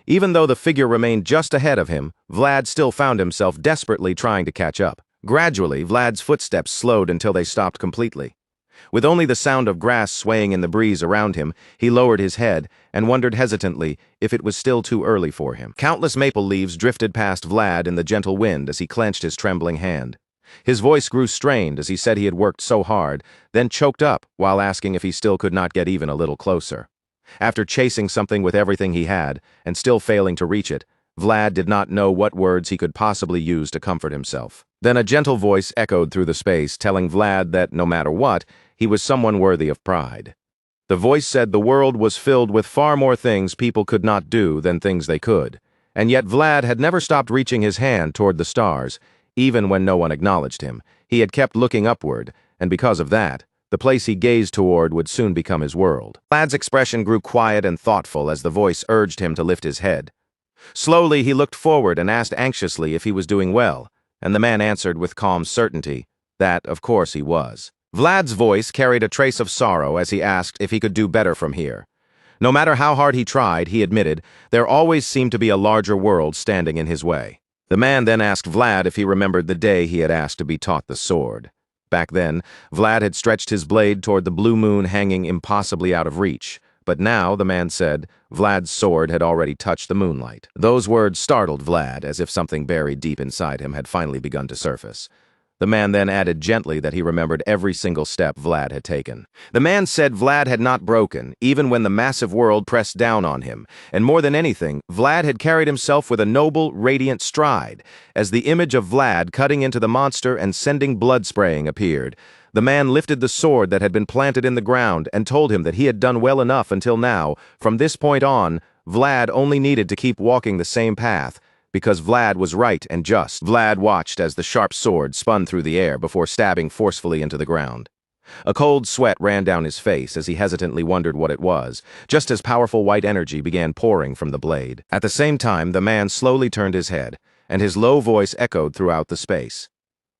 Even though the figure remained just ahead of him, Vlad still found himself desperately trying to catch up. Gradually, Vlad's footsteps slowed until they stopped completely. With only the sound of grass swaying in the breeze around him, he lowered his head and wondered hesitantly if it was still too early for him. Countless maple leaves drifted past Vlad in the gentle wind as he clenched his trembling hand. His voice grew strained as he said he had worked so hard, then choked up while asking if he still could not get even a little closer. After chasing something with everything he had, and still failing to reach it, Vlad did not know what words he could possibly use to comfort himself. Then a gentle voice echoed through the space, telling Vlad that, no matter what, he was someone worthy of pride. The voice said the world was filled with far more things people could not do than things they could, and yet Vlad had never stopped reaching his hand toward the stars, even when no one acknowledged him. He had kept looking upward, and because of that, the place he gazed toward would soon become his world. Vlad's expression grew quiet and thoughtful as the voice urged him to lift his head. Slowly, he looked forward and asked anxiously if he was doing well, and the man answered with calm certainty that, of course, he was. Vlad's voice carried a trace of sorrow as he asked if he could do better from here. No matter how hard he tried, he admitted, there always seemed to be a larger world standing in his way. The man then asked Vlad if he remembered the day he had asked to be taught the sword. Back then, Vlad had stretched his blade toward the blue moon hanging impossibly out of reach, but now, the man said, Vlad's sword had already touched the moonlight. Those words startled Vlad, as if something buried deep inside him had finally begun to surface. The man then added gently that he remembered every single step Vlad had taken. The man said Vlad had not broken, even when the massive world pressed down on him, and more than anything, Vlad had carried himself with a noble, radiant stride. As the image of Vlad cutting into the monster and sending blood spraying appeared, the man lifted the sword that had been planted in the ground and told him that he had done well enough until now. From this point on, Vlad only needed to keep walking the same path, because Vlad was right and just. Vlad watched as the sharp sword spun through the air before stabbing forcefully into the ground. A cold sweat ran down his face as he hesitantly wondered what it was, just as powerful white energy began pouring from the blade. At the same time, the man slowly turned his head, and his low voice echoed throughout the space.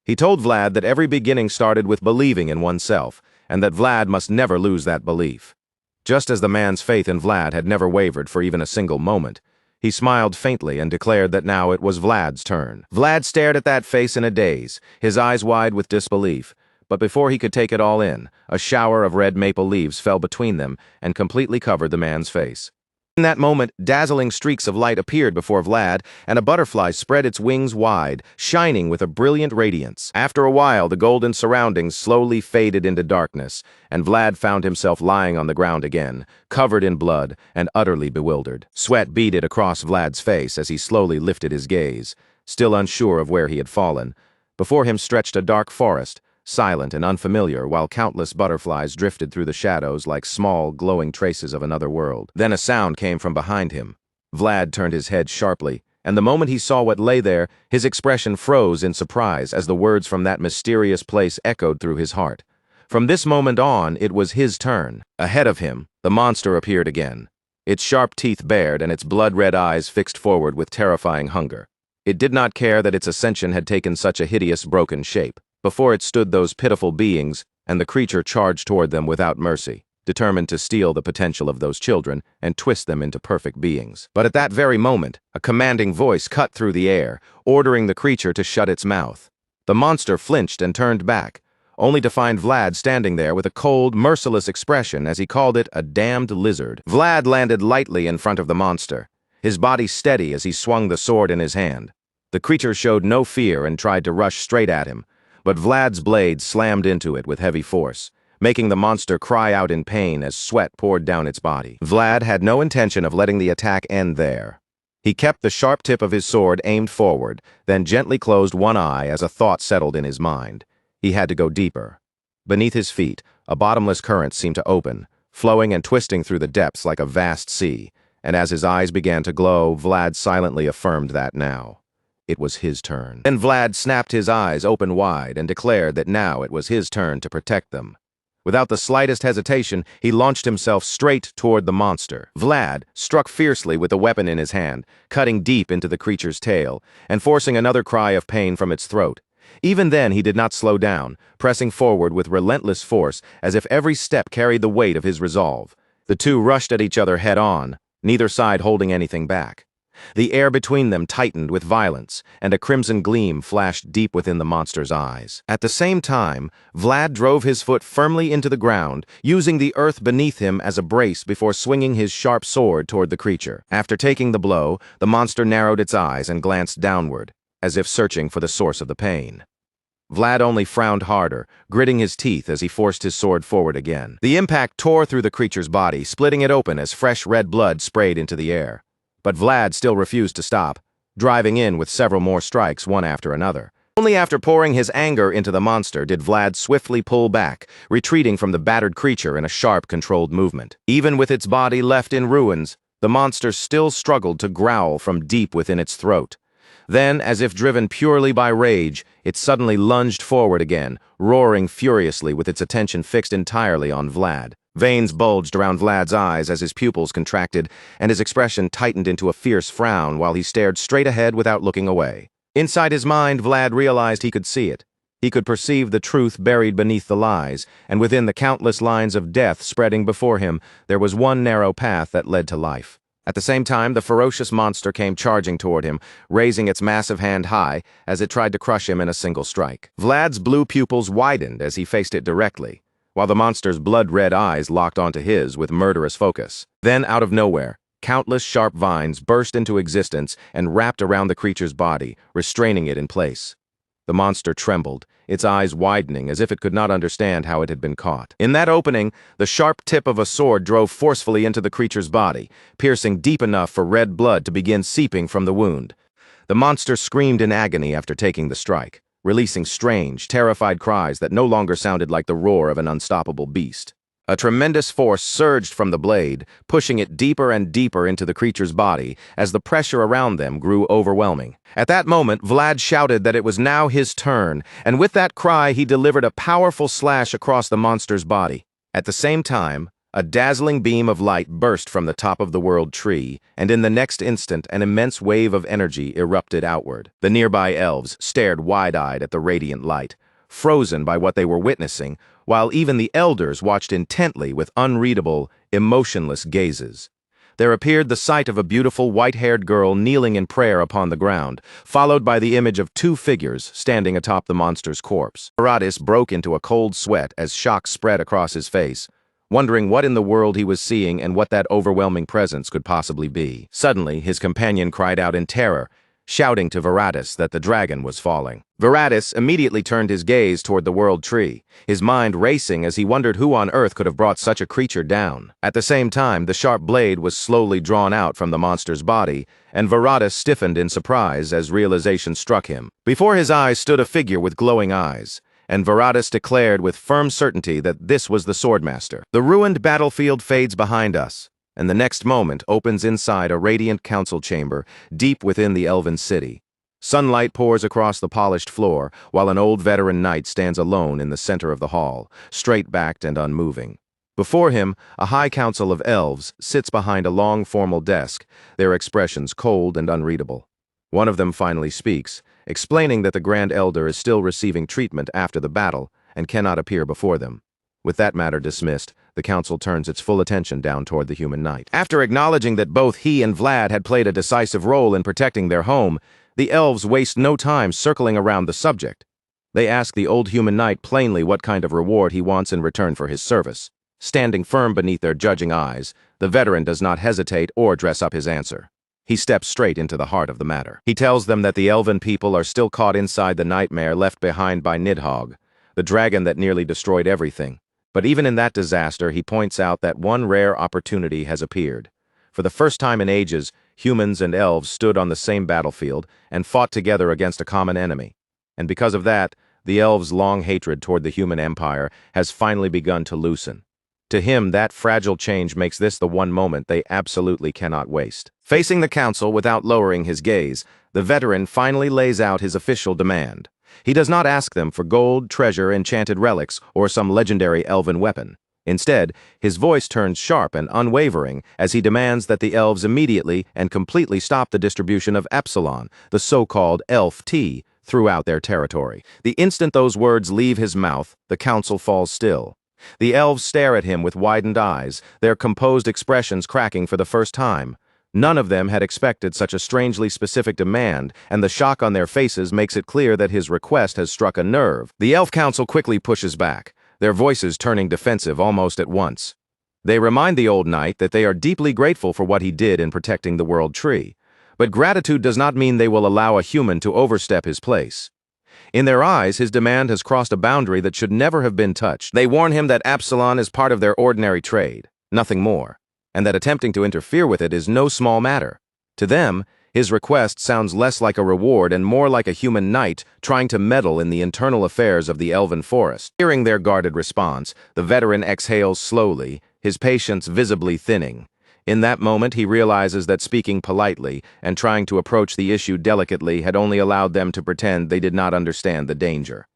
He told Vlad that every beginning started with believing in oneself, and that Vlad must never lose that belief. Just as the man's faith in Vlad had never wavered for even a single moment, He smiled faintly and declared that now it was Vlad's turn. Vlad stared at that face in a daze, his eyes wide with disbelief. But before he could take it all in, a shower of red maple leaves fell between them and completely covered the man's face. In that moment, dazzling streaks of light appeared before Vlad, and a butterfly spread its wings wide, shining with a brilliant radiance. After a while, the golden surroundings slowly faded into darkness, and Vlad found himself lying on the ground again, covered in blood and utterly bewildered. Sweat beaded across Vlad's face as he slowly lifted his gaze, still unsure of where he had fallen. Before him stretched a dark forest, silent and unfamiliar, while countless butterflies drifted through the shadows like small, glowing traces of another world. Then a sound came from behind him. Vlad turned his head sharply, and the moment he saw what lay there, his expression froze in surprise as the words from that mysterious place echoed through his heart. From this moment on, it was his turn. Ahead of him, the monster appeared again, its sharp teeth bared and its blood-red eyes fixed forward with terrifying hunger. It did not care that its ascension had taken such a hideous, broken shape. Before it stood those pitiful beings, and the creature charged toward them without mercy, determined to steal the potential of those children and twist them into perfect beings. But at that very moment, a commanding voice cut through the air, ordering the creature to shut its mouth. The monster flinched and turned back, only to find Vlad standing there with a cold, merciless expression as he called it a damned lizard. Vlad landed lightly in front of the monster, his body steady as he swung the sword in his hand. The creature showed no fear and tried to rush straight at him, but Vlad's blade slammed into it with heavy force, making the monster cry out in pain as sweat poured down its body. Vlad had no intention of letting the attack end there. He kept the sharp tip of his sword aimed forward, then gently closed one eye as a thought settled in his mind. He had to go deeper. Beneath his feet, a bottomless current seemed to open, flowing and twisting through the depths like a vast sea, and as his eyes began to glow, Vlad silently affirmed that now it was his turn. Then Vlad snapped his eyes open wide and declared that now it was his turn to protect them. Without the slightest hesitation, he launched himself straight toward the monster. Vlad struck fiercely with the weapon in his hand, cutting deep into the creature's tail, and forcing another cry of pain from its throat. Even then, he did not slow down, pressing forward with relentless force as if every step carried the weight of his resolve. The two rushed at each other head-on, neither side holding anything back. The air between them tightened with violence, and a crimson gleam flashed deep within the monster's eyes. At the same time, Vlad drove his foot firmly into the ground, using the earth beneath him as a brace before swinging his sharp sword toward the creature. After taking the blow, the monster narrowed its eyes and glanced downward, as if searching for the source of the pain. Vlad only frowned harder, gritting his teeth as he forced his sword forward again. The impact tore through the creature's body, splitting it open as fresh red blood sprayed into the air. But Vlad still refused to stop, driving in with several more strikes one after another. Only after pouring his anger into the monster did Vlad swiftly pull back, retreating from the battered creature in a sharp, controlled movement. Even with its body left in ruins, the monster still struggled to growl from deep within its throat. Then, as if driven purely by rage, it suddenly lunged forward again, roaring furiously with its attention fixed entirely on Vlad. Veins bulged around Vlad's eyes as his pupils contracted, and his expression tightened into a fierce frown while he stared straight ahead without looking away. Inside his mind, Vlad realized he could see it. He could perceive the truth buried beneath the lies, and within the countless lines of death spreading before him, there was one narrow path that led to life. At the same time, the ferocious monster came charging toward him, raising its massive hand high as it tried to crush him in a single strike. Vlad's blue pupils widened as he faced it directly, while the monster's blood-red eyes locked onto his with murderous focus. Then, out of nowhere, countless sharp vines burst into existence and wrapped around the creature's body, restraining it in place. The monster trembled, its eyes widening as if it could not understand how it had been caught. In that opening, the sharp tip of a sword drove forcefully into the creature's body, piercing deep enough for red blood to begin seeping from the wound. The monster screamed in agony after taking the strike, releasing strange, terrified cries that no longer sounded like the roar of an unstoppable beast. A tremendous force surged from the blade, pushing it deeper and deeper into the creature's body as the pressure around them grew overwhelming. At that moment, Vlad shouted that it was now his turn, and with that cry he delivered a powerful slash across the monster's body. At the same time, a dazzling beam of light burst from the top of the world tree, and in the next instant an immense wave of energy erupted outward. The nearby elves stared wide-eyed at the radiant light, frozen by what they were witnessing, while even the elders watched intently with unreadable, emotionless gazes. there appeared the sight of a beautiful white-haired girl kneeling in prayer upon the ground, followed by the image of two figures standing atop the monster's corpse. Varatis broke into a cold sweat as shock spread across his face, wondering what in the world he was seeing and what that overwhelming presence could possibly be. Suddenly, his companion cried out in terror, shouting to Varatis that the dragon was falling. Varatis immediately turned his gaze toward the world tree, his mind racing as he wondered who on earth could have brought such a creature down. At the same time, the sharp blade was slowly drawn out from the monster's body, and Varatis stiffened in surprise as realization struck him. Before his eyes stood a figure with glowing eyes, and Varatis declared with firm certainty that this was the Swordmaster. The ruined battlefield fades behind us, and the next moment opens inside a radiant council chamber deep within the elven city. Sunlight pours across the polished floor, while an old veteran knight stands alone in the center of the hall, straight-backed and unmoving. Before him, a high council of elves sits behind a long formal desk, their expressions cold and unreadable. One of them finally speaks, explaining that the Grand Elder is still receiving treatment after the battle and cannot appear before them. With that matter dismissed, the council turns its full attention down toward the human knight. After acknowledging that both he and Vlad had played a decisive role in protecting their home, the elves waste no time circling around the subject. They ask the old human knight plainly what kind of reward he wants in return for his service. Standing firm beneath their judging eyes, the veteran does not hesitate or dress up his answer. He steps straight into the heart of the matter. He tells them that the elven people are still caught inside the nightmare left behind by Nidhogg, the dragon that nearly destroyed everything. But even in that disaster, he points out that one rare opportunity has appeared. For the first time in ages, humans and elves stood on the same battlefield and fought together against a common enemy. And because of that, the elves' long hatred toward the human empire has finally begun to loosen. To him, that fragile change makes this the one moment they absolutely cannot waste. Facing the council without lowering his gaze, the veteran finally lays out his official demand. He does not ask them for gold, treasure, enchanted relics, or some legendary elven weapon. Instead, his voice turns sharp and unwavering as he demands that the elves immediately and completely stop the distribution of epsilon, the so-called elf tea, throughout their territory. The instant those words leave his mouth, the council falls still. The elves stare at him with widened eyes, their composed expressions cracking for the first time. None of them had expected such a strangely specific demand, and the shock on their faces makes it clear that his request has struck a nerve. The Elf Council quickly pushes back, their voices turning defensive almost at once. They remind the old knight that they are deeply grateful for what he did in protecting the world tree. But gratitude does not mean they will allow a human to overstep his place. In their eyes, his demand has crossed a boundary that should never have been touched. They warn him that epsilon is part of their ordinary trade, nothing more, and that attempting to interfere with it is no small matter. To them, his request sounds less like a reward and more like a human knight trying to meddle in the internal affairs of the elven forest. Hearing their guarded response, the veteran exhales slowly, his patience visibly thinning. In that moment, he realizes that speaking politely and trying to approach the issue delicately had only allowed them to pretend they did not understand the danger.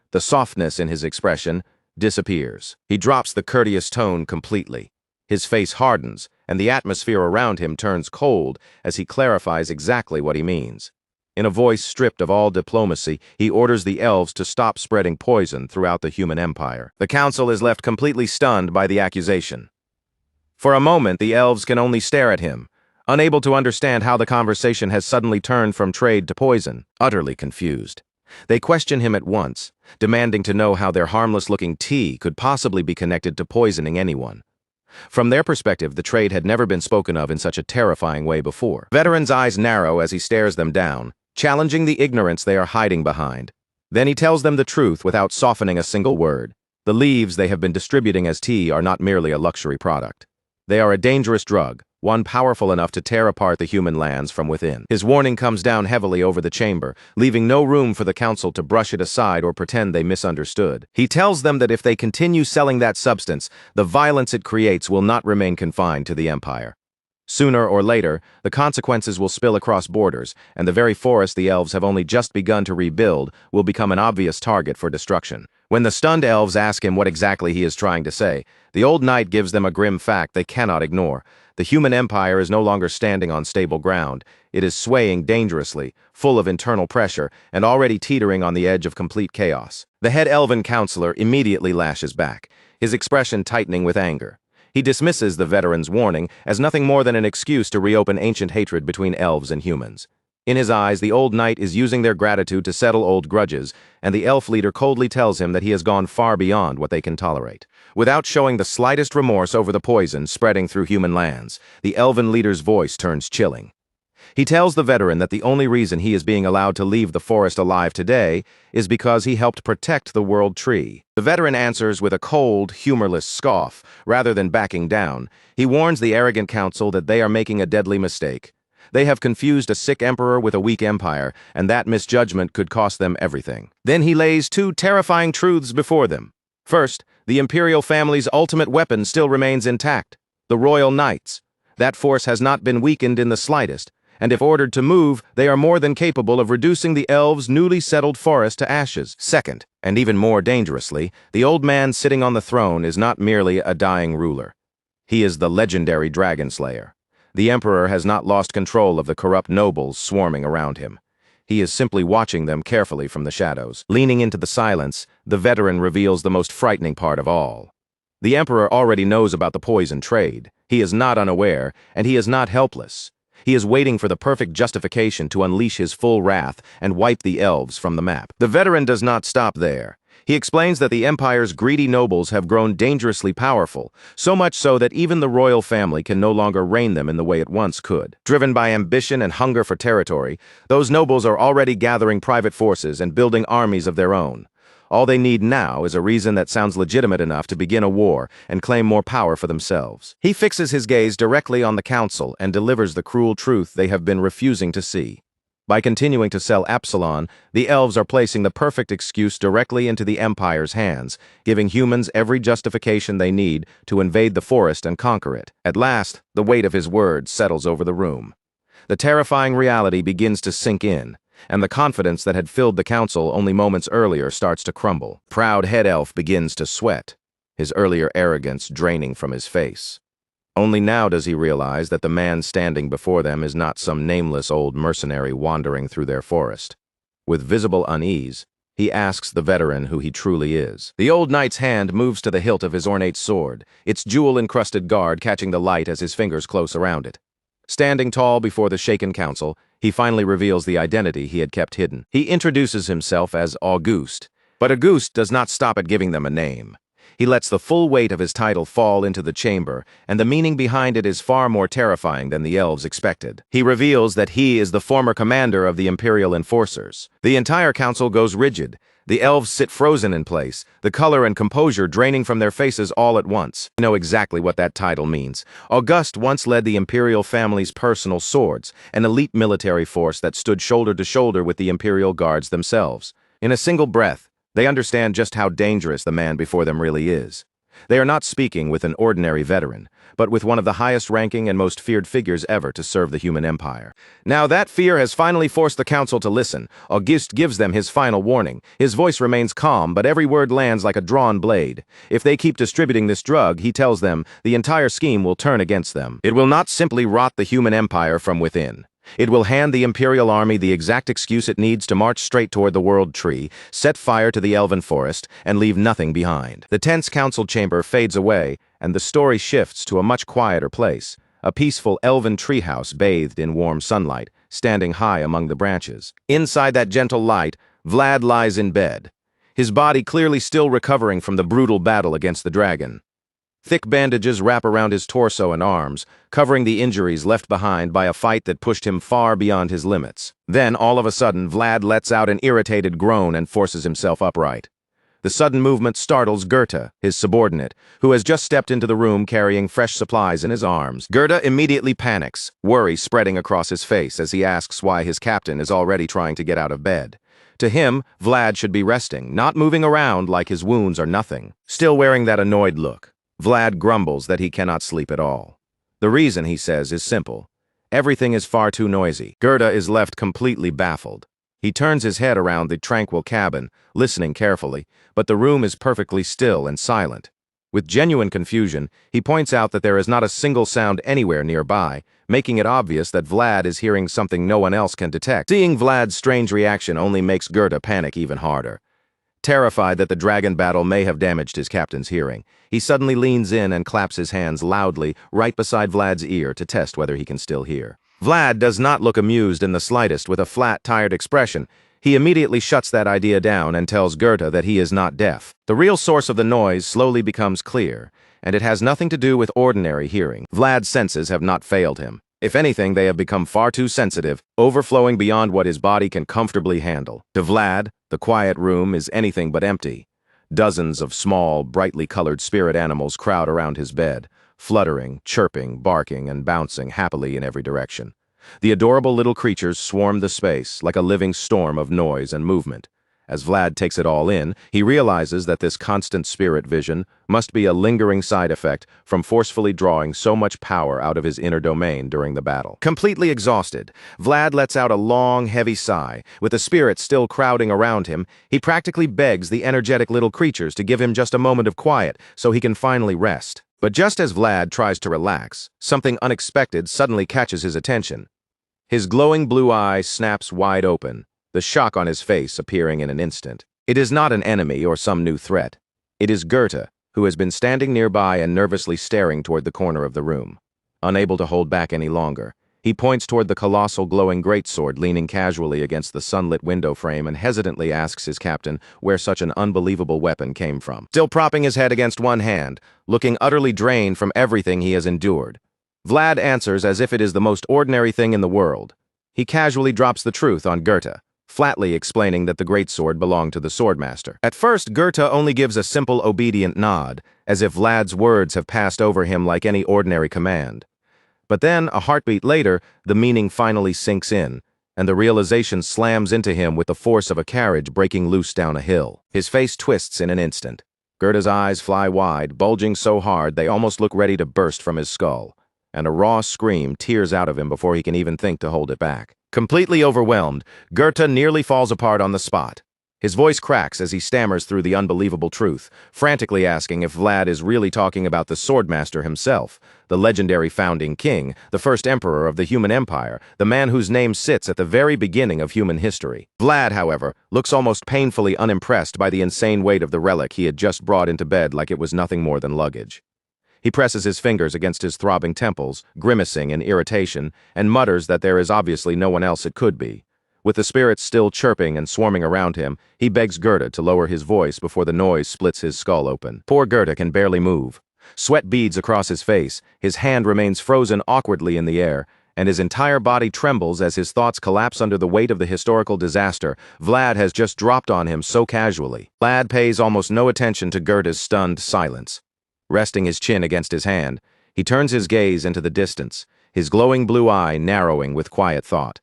The softness in his expression disappears. He drops the courteous tone completely. His face hardens, and the atmosphere around him turns cold as he clarifies exactly what he means. In a voice stripped of all diplomacy, he orders the elves to stop spreading poison throughout the human empire. The council is left completely stunned by the accusation. For a moment, the elves can only stare at him, unable to understand how the conversation has suddenly turned from trade to poison, utterly confused. They question him at once, demanding to know how their harmless-looking tea could possibly be connected to poisoning anyone. From their perspective, the trade had never been spoken of in such a terrifying way before. Veteran's eyes narrow as he stares them down, challenging the ignorance they are hiding behind. Then he tells them the truth without softening a single word. The leaves they have been distributing as tea are not merely a luxury product. They are a dangerous drug, one powerful enough to tear apart the human lands from within. His warning comes down heavily over the chamber, leaving no room for the council to brush it aside or pretend they misunderstood. He tells them that if they continue selling that substance, the violence it creates will not remain confined to the empire. Sooner or later, the consequences will spill across borders, and the very forest the elves have only just begun to rebuild will become an obvious target for destruction. When the stunned elves ask him what exactly he is trying to say, the old knight gives them a grim fact they cannot ignore. The human empire is no longer standing on stable ground. It is swaying dangerously, full of internal pressure, and already teetering on the edge of complete chaos. The head elven counselor immediately lashes back, his expression tightening with anger. He dismisses the veteran's warning as nothing more than an excuse to reopen ancient hatred between elves and humans. In his eyes, the old knight is using their gratitude to settle old grudges, and the elf leader coldly tells him that he has gone far beyond what they can tolerate. Without showing the slightest remorse over the poison spreading through human lands, the elven leader's voice turns chilling. He tells the veteran that the only reason he is being allowed to leave the forest alive today is because he helped protect the world tree. The veteran answers with a cold, humorless scoff. Rather than backing down, he warns the arrogant council that they are making a deadly mistake. They have confused a sick emperor with a weak empire, and that misjudgment could cost them everything. Then he lays two terrifying truths before them. First, the imperial family's ultimate weapon still remains intact, the royal knights. That force has not been weakened in the slightest, and if ordered to move, they are more than capable of reducing the elves' newly settled forest to ashes. Second, and even more dangerously, the old man sitting on the throne is not merely a dying ruler. He is the legendary dragon slayer. The emperor has not lost control of the corrupt nobles swarming around him. He is simply watching them carefully from the shadows. Leaning into the silence, the veteran reveals the most frightening part of all. The emperor already knows about the poison trade. He is not unaware, and he is not helpless. He is waiting for the perfect justification to unleash his full wrath and wipe the elves from the map. The veteran does not stop there. He explains that the empire's greedy nobles have grown dangerously powerful, so much so that even the royal family can no longer reign them in the way it once could. Driven by ambition and hunger for territory, those nobles are already gathering private forces and building armies of their own. All they need now is a reason that sounds legitimate enough to begin a war and claim more power for themselves. He fixes his gaze directly on the council and delivers the cruel truth they have been refusing to see. By continuing to sell Absalon, the elves are placing the perfect excuse directly into the Empire's hands, giving humans every justification they need to invade the forest and conquer it. At last, the weight of his words settles over the room. The terrifying reality begins to sink in, and the confidence that had filled the council only moments earlier starts to crumble. Proud head elf begins to sweat, his earlier arrogance draining from his face. Only now does he realize that the man standing before them is not some nameless old mercenary wandering through their forest. With visible unease, he asks the veteran who he truly is. The old knight's hand moves to the hilt of his ornate sword, its jewel-encrusted guard catching the light as his fingers close around it. Standing tall before the shaken council, he finally reveals the identity he had kept hidden. He introduces himself as Auguste, but Auguste does not stop at giving them a name. He lets the full weight of his title fall into the chamber, and the meaning behind it is far more terrifying than the elves expected. He reveals that he is the former commander of the Imperial Enforcers. The entire council goes rigid. The elves sit frozen in place, the color and composure draining from their faces all at once. I know exactly what that title means. Auguste once led the imperial family's personal swords, an elite military force that stood shoulder to shoulder with the imperial guards themselves. In a single breath, they understand just how dangerous the man before them really is. They are not speaking with an ordinary veteran, but with one of the highest-ranking and most feared figures ever to serve the human empire. Now that fear has finally forced the council to listen. Auguste gives them his final warning. His voice remains calm, but every word lands like a drawn blade. If they keep distributing this drug, he tells them, the entire scheme will turn against them. It will not simply rot the human empire from within. It will hand the Imperial Army the exact excuse it needs to march straight toward the World Tree, set fire to the Elven Forest, and leave nothing behind. The tense council chamber fades away, and the story shifts to a much quieter place, a peaceful elven treehouse bathed in warm sunlight, standing high among the branches. Inside that gentle light, Vlad lies in bed, his body clearly still recovering from the brutal battle against the dragon. Thick bandages wrap around his torso and arms, covering the injuries left behind by a fight that pushed him far beyond his limits. Then, all of a sudden, Vlad lets out an irritated groan and forces himself upright. The sudden movement startles Goethe, his subordinate, who has just stepped into the room carrying fresh supplies in his arms. Goethe immediately panics, worry spreading across his face as he asks why his captain is already trying to get out of bed. To him, Vlad should be resting, not moving around like his wounds are nothing. Still wearing that annoyed look, Vlad grumbles that he cannot sleep at all. The reason, he says, is simple. Everything is far too noisy. Goethe is left completely baffled. He turns his head around the tranquil cabin, listening carefully, but the room is perfectly still and silent. With genuine confusion, he points out that there is not a single sound anywhere nearby, making it obvious that Vlad is hearing something no one else can detect. Seeing Vlad's strange reaction only makes Goethe panic even harder. Terrified that the dragon battle may have damaged his captain's hearing, he suddenly leans in and claps his hands loudly right beside Vlad's ear to test whether he can still hear. Vlad does not look amused in the slightest with a flat, tired expression. He immediately shuts that idea down and tells Goethe that he is not deaf. The real source of the noise slowly becomes clear, and it has nothing to do with ordinary hearing. Vlad's senses have not failed him. If anything, they have become far too sensitive, overflowing beyond what his body can comfortably handle. To Vlad, the quiet room is anything but empty. Dozens of small, brightly colored spirit animals crowd around his bed, fluttering, chirping, barking, and bouncing happily in every direction. The adorable little creatures swarm the space like a living storm of noise and movement. As Vlad takes it all in, he realizes that this constant spirit vision must be a lingering side effect from forcefully drawing so much power out of his inner domain during the battle. Completely exhausted, Vlad lets out a long, heavy sigh. With the spirits still crowding around him, he practically begs the energetic little creatures to give him just a moment of quiet so he can finally rest. But just as Vlad tries to relax, something unexpected suddenly catches his attention. His glowing blue eye snaps wide open, the shock on his face appearing in an instant. It is not an enemy or some new threat. It is Goethe, who has been standing nearby and nervously staring toward the corner of the room. Unable to hold back any longer, he points toward the colossal glowing greatsword leaning casually against the sunlit window frame and hesitantly asks his captain where such an unbelievable weapon came from. Still propping his head against one hand, looking utterly drained from everything he has endured, Vlad answers as if it is the most ordinary thing in the world. He casually drops the truth on Goethe, flatly explaining that the greatsword belonged to the Swordmaster. At first, Goethe only gives a simple obedient nod, as if Vlad's words have passed over him like any ordinary command. But then, a heartbeat later, the meaning finally sinks in, and the realization slams into him with the force of a carriage breaking loose down a hill. His face twists in an instant. Goethe's eyes fly wide, bulging so hard they almost look ready to burst from his skull, and a raw scream tears out of him before he can even think to hold it back. Completely overwhelmed, Goethe nearly falls apart on the spot. His voice cracks as he stammers through the unbelievable truth, frantically asking if Vlad is really talking about the Swordmaster himself, the legendary founding king, the first emperor of the human empire, the man whose name sits at the very beginning of human history. Vlad, however, looks almost painfully unimpressed by the insane weight of the relic he had just brought into bed like it was nothing more than luggage. He presses his fingers against his throbbing temples, grimacing in irritation, and mutters that there is obviously no one else it could be. With the spirits still chirping and swarming around him, he begs Goethe to lower his voice before the noise splits his skull open. Poor Goethe can barely move. Sweat beads across his face, his hand remains frozen awkwardly in the air, and his entire body trembles as his thoughts collapse under the weight of the historical disaster Vlad has just dropped on him so casually. Vlad pays almost no attention to Goethe's stunned silence. Resting his chin against his hand, he turns his gaze into the distance, his glowing blue eye narrowing with quiet thought.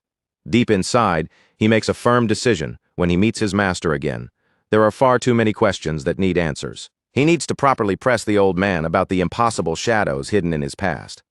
Deep inside, he makes a firm decision when he meets his master again. There are far too many questions that need answers. He needs to properly press the old man about the impossible shadows hidden in his past.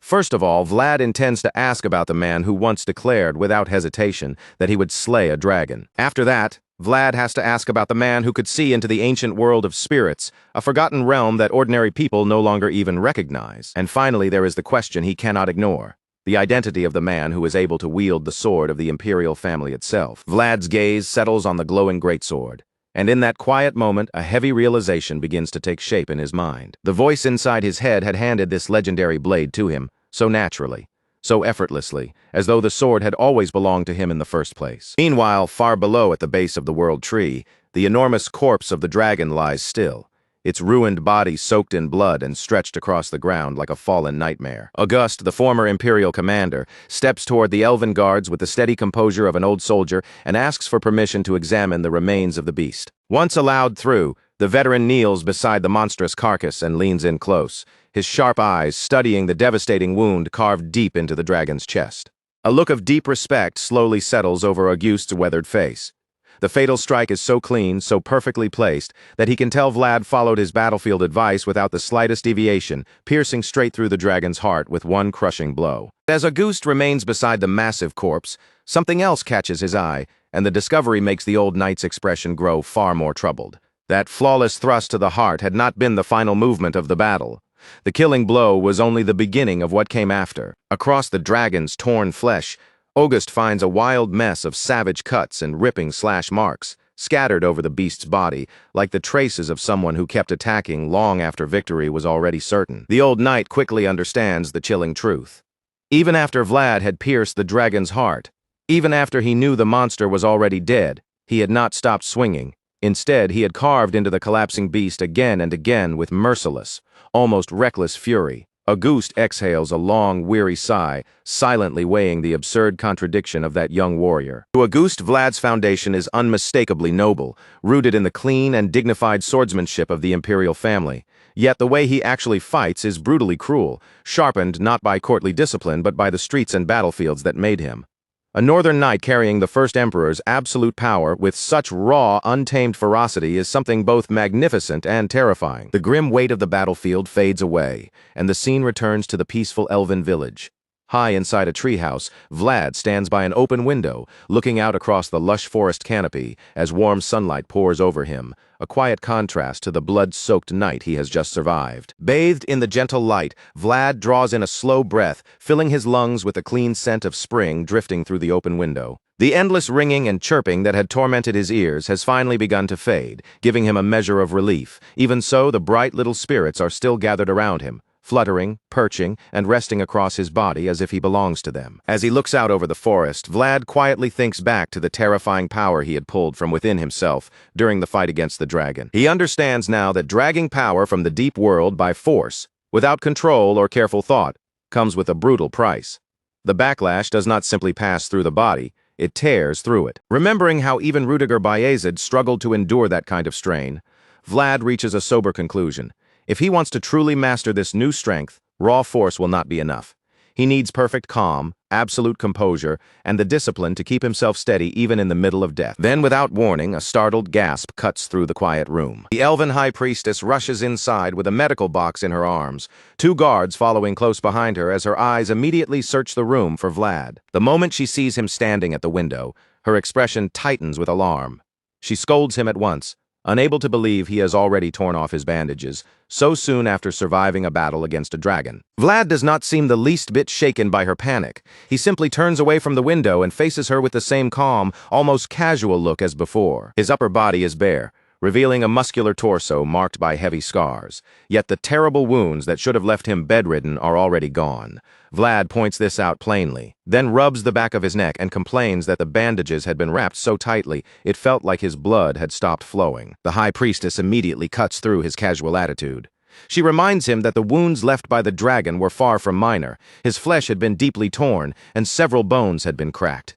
First of all, Vlad intends to ask about the man who once declared without hesitation that he would slay a dragon. After that, Vlad has to ask about the man who could see into the ancient world of spirits, a forgotten realm that ordinary people no longer even recognize. And finally, there is the question he cannot ignore: the identity of the man who is able to wield the sword of the imperial family itself. Vlad's gaze settles on the glowing greatsword, and in that quiet moment, a heavy realization begins to take shape in his mind. The voice inside his head had handed this legendary blade to him, so naturally, so effortlessly, as though the sword had always belonged to him in the first place. Meanwhile, far below at the base of the world tree, the enormous corpse of the dragon lies still, its ruined body soaked in blood and stretched across the ground like a fallen nightmare. August, the former imperial commander, steps toward the elven guards with the steady composure of an old soldier and asks for permission to examine the remains of the beast. Once allowed through, the veteran kneels beside the monstrous carcass and leans in close, his sharp eyes studying the devastating wound carved deep into the dragon's chest. A look of deep respect slowly settles over Auguste's weathered face. The fatal strike is so clean, so perfectly placed, that he can tell Vlad followed his battlefield advice without the slightest deviation, piercing straight through the dragon's heart with one crushing blow. As Auguste remains beside the massive corpse, something else catches his eye, and the discovery makes the old knight's expression grow far more troubled. That flawless thrust to the heart had not been the final movement of the battle. The killing blow was only the beginning of what came after. Across the dragon's torn flesh, Auguste finds a wild mess of savage cuts and ripping slash marks, scattered over the beast's body, like the traces of someone who kept attacking long after victory was already certain. The old knight quickly understands the chilling truth. Even after Vlad had pierced the dragon's heart, even after he knew the monster was already dead, he had not stopped swinging. Instead, he had carved into the collapsing beast again and again with merciless, almost reckless fury. Auguste exhales a long, weary sigh, silently weighing the absurd contradiction of that young warrior. To Auguste, Vlad's foundation is unmistakably noble, rooted in the clean and dignified swordsmanship of the imperial family. Yet the way he actually fights is brutally cruel, sharpened not by courtly discipline but by the streets and battlefields that made him. A northern knight carrying the first emperor's absolute power with such raw, untamed ferocity is something both magnificent and terrifying. The grim weight of the battlefield fades away, and the scene returns to the peaceful elven village. High inside a treehouse, Vlad stands by an open window, looking out across the lush forest canopy as warm sunlight pours over him, a quiet contrast to the blood-soaked night he has just survived. Bathed in the gentle light, Vlad draws in a slow breath, filling his lungs with the clean scent of spring drifting through the open window. The endless ringing and chirping that had tormented his ears has finally begun to fade, giving him a measure of relief. Even so, the bright little spirits are still gathered around him, fluttering, perching, and resting across his body as if he belongs to them. As he looks out over the forest, Vlad quietly thinks back to the terrifying power he had pulled from within himself during the fight against the dragon. He understands now that dragging power from the deep world by force, without control or careful thought, comes with a brutal price. The backlash does not simply pass through the body, it tears through it. Remembering how even Rudiger Bayezid struggled to endure that kind of strain, Vlad reaches a sober conclusion. If he wants to truly master this new strength, raw force will not be enough. He needs perfect calm, absolute composure, and the discipline to keep himself steady even in the middle of death. Then, without warning, a startled gasp cuts through the quiet room. The elven high priestess rushes inside with a medical box in her arms, two guards following close behind her as her eyes immediately search the room for Vlad. The moment she sees him standing at the window, her expression tightens with alarm. She scolds him at once, unable to believe he has already torn off his bandages, so soon after surviving a battle against a dragon. Vlad does not seem the least bit shaken by her panic. He simply turns away from the window and faces her with the same calm, almost casual look as before. His upper body is bare, revealing a muscular torso marked by heavy scars. Yet the terrible wounds that should have left him bedridden are already gone. Vlad points this out plainly, then rubs the back of his neck and complains that the bandages had been wrapped so tightly it felt like his blood had stopped flowing. The high priestess immediately cuts through his casual attitude. She reminds him that the wounds left by the dragon were far from minor. His flesh had been deeply torn, and several bones had been cracked.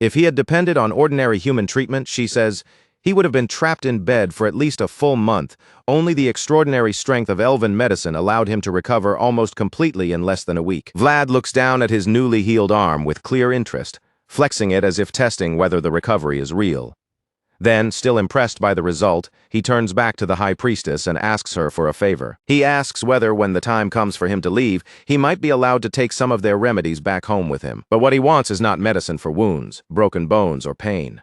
If he had depended on ordinary human treatment, she says, he would have been trapped in bed for at least a full month. Only the extraordinary strength of elven medicine allowed him to recover almost completely in less than a week. Vlad looks down at his newly healed arm with clear interest, flexing it as if testing whether the recovery is real. Then, still impressed by the result, he turns back to the high priestess and asks her for a favor. He asks whether, when the time comes for him to leave, he might be allowed to take some of their remedies back home with him. But what he wants is not medicine for wounds, broken bones, or pain.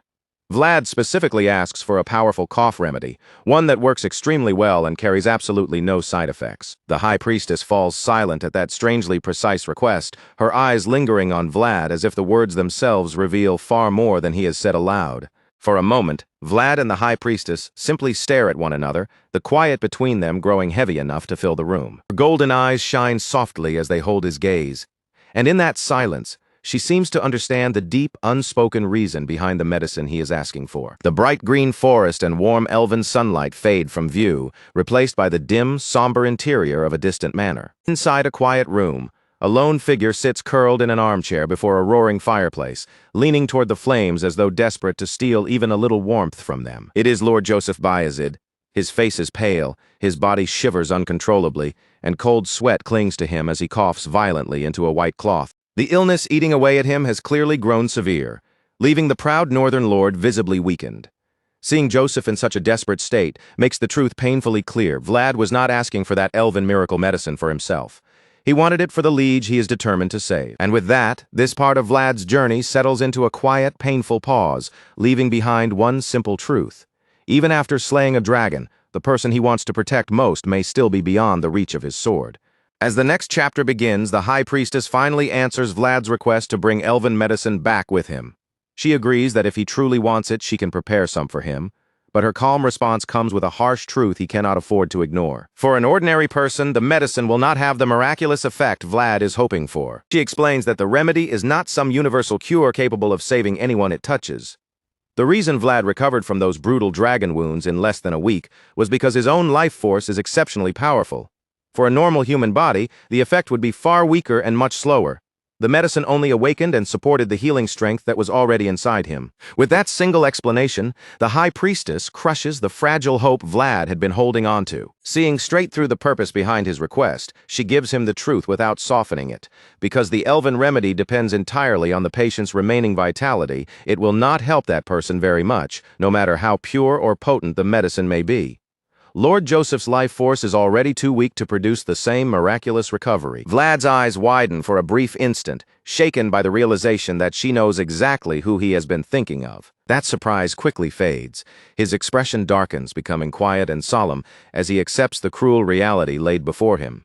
Vlad specifically asks for a powerful cough remedy, one that works extremely well and carries absolutely no side effects. The high priestess falls silent at that strangely precise request, her eyes lingering on Vlad as if the words themselves reveal far more than he has said aloud. For a moment, Vlad and the high priestess simply stare at one another, the quiet between them growing heavy enough to fill the room. Her golden eyes shine softly as they hold his gaze, and in that silence, she seems to understand the deep, unspoken reason behind the medicine he is asking for. The bright green forest and warm elven sunlight fade from view, replaced by the dim, somber interior of a distant manor. Inside a quiet room, a lone figure sits curled in an armchair before a roaring fireplace, leaning toward the flames as though desperate to steal even a little warmth from them. It is Lord Joseph Bayezid. His face is pale, his body shivers uncontrollably, and cold sweat clings to him as he coughs violently into a white cloth. The illness eating away at him has clearly grown severe, leaving the proud northern lord visibly weakened. Seeing Joseph in such a desperate state makes the truth painfully clear. Vlad was not asking for that elven miracle medicine for himself. He wanted it for the liege he is determined to save. And with that, this part of Vlad's journey settles into a quiet, painful pause, leaving behind one simple truth. Even after slaying a dragon, the person he wants to protect most may still be beyond the reach of his sword. As the next chapter begins, the high priestess finally answers Vlad's request to bring elven medicine back with him. She agrees that if he truly wants it, she can prepare some for him, but her calm response comes with a harsh truth he cannot afford to ignore. For an ordinary person, the medicine will not have the miraculous effect Vlad is hoping for. She explains that the remedy is not some universal cure capable of saving anyone it touches. The reason Vlad recovered from those brutal dragon wounds in less than a week was because his own life force is exceptionally powerful. For a normal human body, the effect would be far weaker and much slower. The medicine only awakened and supported the healing strength that was already inside him. With that single explanation, the High Priestess crushes the fragile hope Vlad had been holding on to. Seeing straight through the purpose behind his request, she gives him the truth without softening it. Because the elven remedy depends entirely on the patient's remaining vitality, it will not help that person very much, no matter how pure or potent the medicine may be. Lord Joseph's life force is already too weak to produce the same miraculous recovery. Vlad's eyes widen for a brief instant, shaken by the realization that she knows exactly who he has been thinking of. That surprise quickly fades. His expression darkens, becoming quiet and solemn as he accepts the cruel reality laid before him.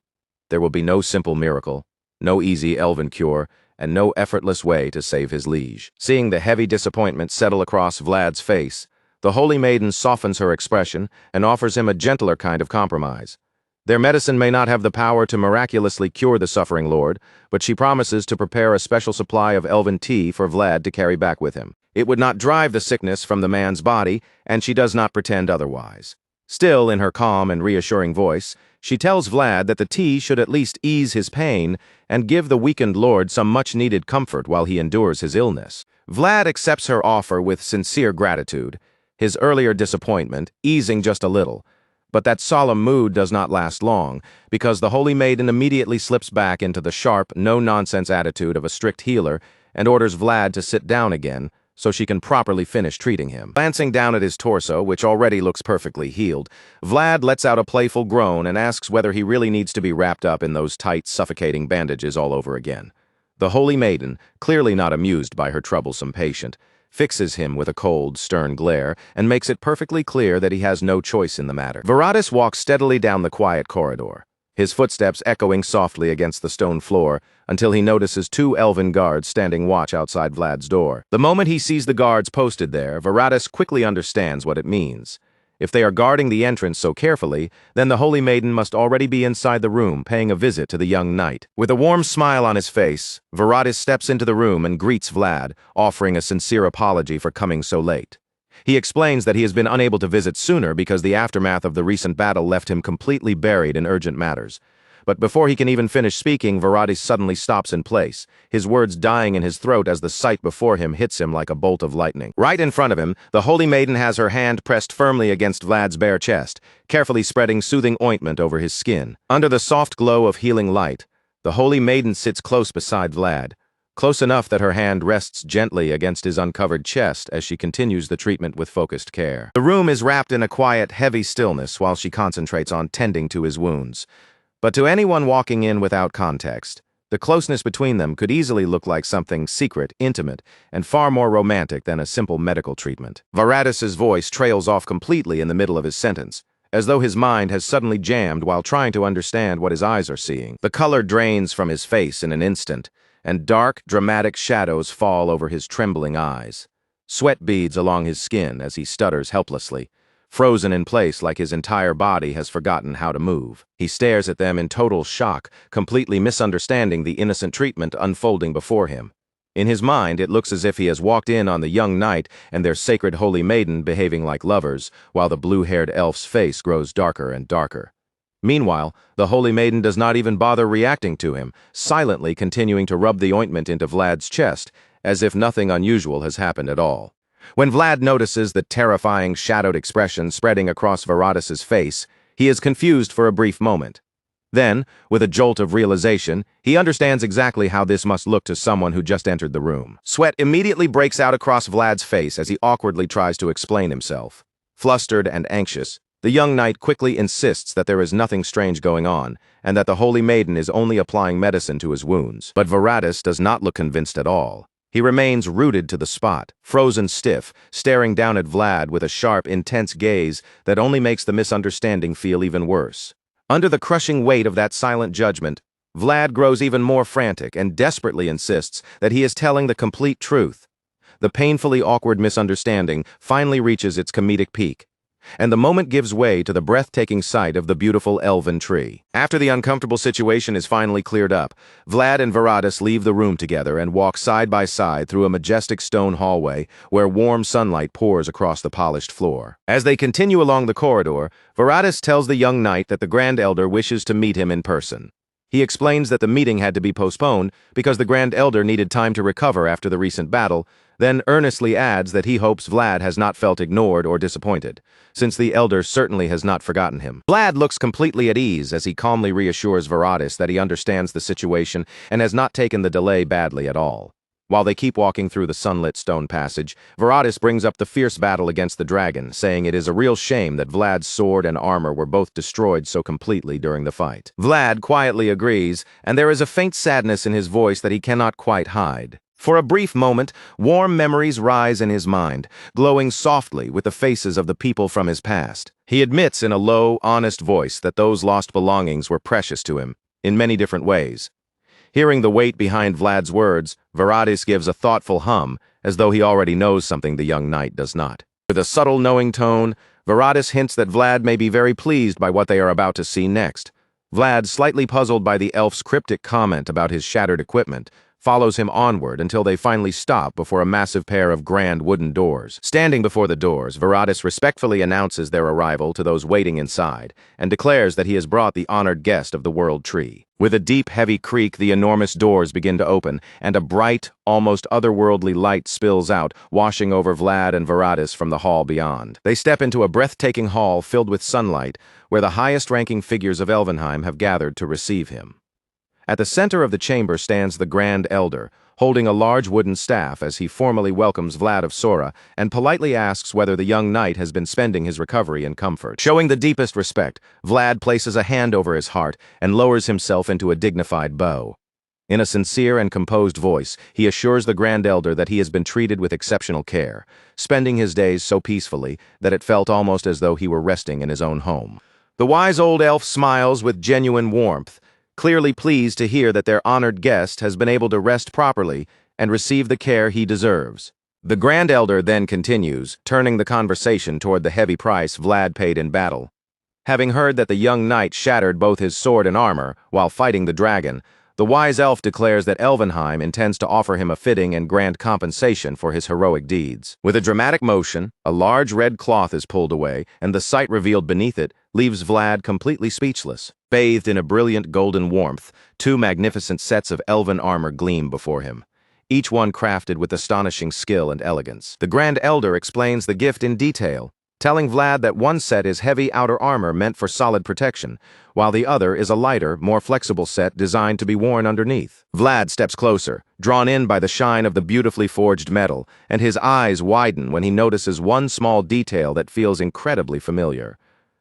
There will be no simple miracle, no easy elven cure, and no effortless way to save his liege. Seeing the heavy disappointment settle across Vlad's face, the Holy Maiden softens her expression and offers him a gentler kind of compromise. Their medicine may not have the power to miraculously cure the suffering lord, but she promises to prepare a special supply of elven tea for Vlad to carry back with him. It would not drive the sickness from the man's body, and she does not pretend otherwise. Still, in her calm and reassuring voice, she tells Vlad that the tea should at least ease his pain and give the weakened lord some much-needed comfort while he endures his illness. Vlad accepts her offer with sincere gratitude, his earlier disappointment easing just a little. But that solemn mood does not last long, because the Holy Maiden immediately slips back into the sharp, no-nonsense attitude of a strict healer and orders Vlad to sit down again so she can properly finish treating him. Glancing down at his torso, which already looks perfectly healed, Vlad lets out a playful groan and asks whether he really needs to be wrapped up in those tight, suffocating bandages all over again. The Holy Maiden, clearly not amused by her troublesome patient, fixes him with a cold, stern glare, and makes it perfectly clear that he has no choice in the matter. Varatis walks steadily down the quiet corridor, his footsteps echoing softly against the stone floor until he notices two elven guards standing watch outside Vlad's door. The moment he sees the guards posted there, Varatis quickly understands what it means. If they are guarding the entrance so carefully, then the Holy Maiden must already be inside the room paying a visit to the young knight. With a warm smile on his face, Varatis steps into the room and greets Vlad, offering a sincere apology for coming so late. He explains that he has been unable to visit sooner because the aftermath of the recent battle left him completely buried in urgent matters. But before he can even finish speaking, Varatis suddenly stops in place, his words dying in his throat as the sight before him hits him like a bolt of lightning. Right in front of him, the Holy Maiden has her hand pressed firmly against Vlad's bare chest, carefully spreading soothing ointment over his skin. Under the soft glow of healing light, the Holy Maiden sits close beside Vlad, close enough that her hand rests gently against his uncovered chest as she continues the treatment with focused care. The room is wrapped in a quiet, heavy stillness while she concentrates on tending to his wounds. But to anyone walking in without context, the closeness between them could easily look like something secret, intimate, and far more romantic than a simple medical treatment. Varatis's voice trails off completely in the middle of his sentence, as though his mind has suddenly jammed while trying to understand what his eyes are seeing. The color drains from his face in an instant, and dark, dramatic shadows fall over his trembling eyes. Sweat beads along his skin as he stutters helplessly, frozen in place like his entire body has forgotten how to move. He stares at them in total shock, completely misunderstanding the innocent treatment unfolding before him. In his mind, it looks as if he has walked in on the young knight and their sacred Holy Maiden behaving like lovers, while the blue-haired elf's face grows darker and darker. Meanwhile, the Holy Maiden does not even bother reacting to him, silently continuing to rub the ointment into Vlad's chest, as if nothing unusual has happened at all. When Vlad notices the terrifying shadowed expression spreading across Varatis's face, he is confused for a brief moment. Then, with a jolt of realization, he understands exactly how this must look to someone who just entered the room. Sweat immediately breaks out across Vlad's face as he awkwardly tries to explain himself. Flustered and anxious, the young knight quickly insists that there is nothing strange going on, and that the Holy Maiden is only applying medicine to his wounds. But Varatis does not look convinced at all. He remains rooted to the spot, frozen stiff, staring down at Vlad with a sharp, intense gaze that only makes the misunderstanding feel even worse. Under the crushing weight of that silent judgment, Vlad grows even more frantic and desperately insists that he is telling the complete truth. the painfully awkward misunderstanding finally reaches its comedic peak, and the moment gives way to the breathtaking sight of the beautiful elven tree. After the uncomfortable situation is finally cleared up, Vlad and Varadis leave the room together and walk side by side through a majestic stone hallway where warm sunlight pours across the polished floor. As they continue along the corridor, Varadis tells the young knight that the Grand Elder wishes to meet him in person. He explains that the meeting had to be postponed because the Grand Elder needed time to recover after the recent battle, then earnestly adds that he hopes Vlad has not felt ignored or disappointed, since the Elder certainly has not forgotten him. Vlad looks completely at ease as he calmly reassures Varadis that he understands the situation and has not taken the delay badly at all. While they keep walking through the sunlit stone passage, Varadis brings up the fierce battle against the dragon, saying it is a real shame that Vlad's sword and armor were both destroyed so completely during the fight. Vlad quietly agrees, and there is a faint sadness in his voice that he cannot quite hide. For a brief moment, warm memories rise in his mind, glowing softly with the faces of the people from his past. He admits in a low, honest voice that those lost belongings were precious to him, in many different ways. Hearing the weight behind Vlad's words, Varadis gives a thoughtful hum, as though he already knows something the young knight does not. With a subtle knowing tone, Varadis hints that Vlad may be very pleased by what they are about to see next. Vlad, slightly puzzled by the elf's cryptic comment about his shattered equipment, follows him onward until they finally stop before a massive pair of grand wooden doors. Standing before the doors, Varadis respectfully announces their arrival to those waiting inside, and declares that he has brought the honored guest of the World Tree. With a deep, heavy creak, the enormous doors begin to open, and a bright, almost otherworldly light spills out, washing over Vlad and Varadis from the hall beyond. They step into a breathtaking hall filled with sunlight, where the highest-ranking figures of Elvenheim have gathered to receive him. At the center of the chamber stands the Grand Elder, holding a large wooden staff as he formally welcomes Vlad of Sora and politely asks whether the young knight has been spending his recovery in comfort. Showing the deepest respect, Vlad places a hand over his heart and lowers himself into a dignified bow. In a sincere and composed voice, he assures the Grand Elder that he has been treated with exceptional care, spending his days so peacefully that it felt almost as though he were resting in his own home. The wise old elf smiles with genuine warmth, clearly pleased to hear that their honored guest has been able to rest properly and receive the care he deserves. The Grand Elder then continues, turning the conversation toward the heavy price Vlad paid in battle. Having heard that the young knight shattered both his sword and armor while fighting the dragon, the wise elf declares that Elvenheim intends to offer him a fitting and grand compensation for his heroic deeds. With a dramatic motion, a large red cloth is pulled away, and the sight revealed beneath it leaves Vlad completely speechless. Bathed in a brilliant golden warmth, two magnificent sets of elven armor gleam before him, each one crafted with astonishing skill and elegance. The Grand Elder explains the gift in detail, telling Vlad that one set is heavy outer armor meant for solid protection, while the other is a lighter, more flexible set designed to be worn underneath. Vlad steps closer, drawn in by the shine of the beautifully forged metal, and his eyes widen when he notices one small detail that feels incredibly familiar.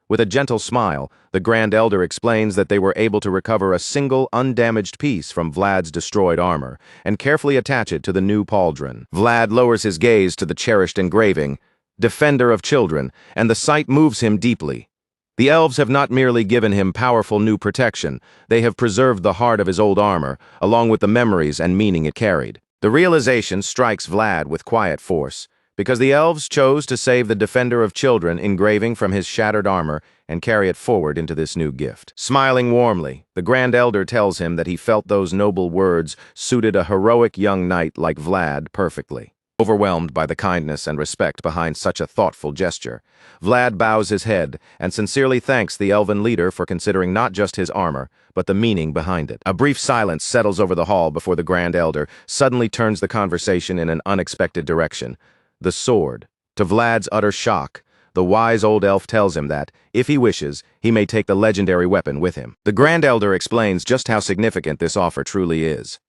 With a gentle smile, the Grand Elder explains that they were able to recover a single, undamaged piece from Vlad's destroyed armor and carefully attach it to the new pauldron. Vlad lowers his gaze to the cherished engraving, Defender of Children, and the sight moves him deeply. The elves have not merely given him powerful new protection, they have preserved the heart of his old armor, along with the memories and meaning it carried. The realization strikes Vlad with quiet force, because the elves chose to save the Defender of Children engraving from his shattered armor and carry it forward into this new gift. Smiling warmly, the Grand Elder tells him that he felt those noble words suited a heroic young knight like Vlad perfectly. Overwhelmed by the kindness and respect behind such a thoughtful gesture, Vlad bows his head and sincerely thanks the elven leader for considering not just his armor, but the meaning behind it. A brief silence settles over the hall before the Grand Elder suddenly turns the conversation in an unexpected direction. The sword. To Vlad's utter shock, the wise old elf tells him that, if he wishes, he may take the legendary weapon with him. The Grand Elder explains just how significant this offer truly is.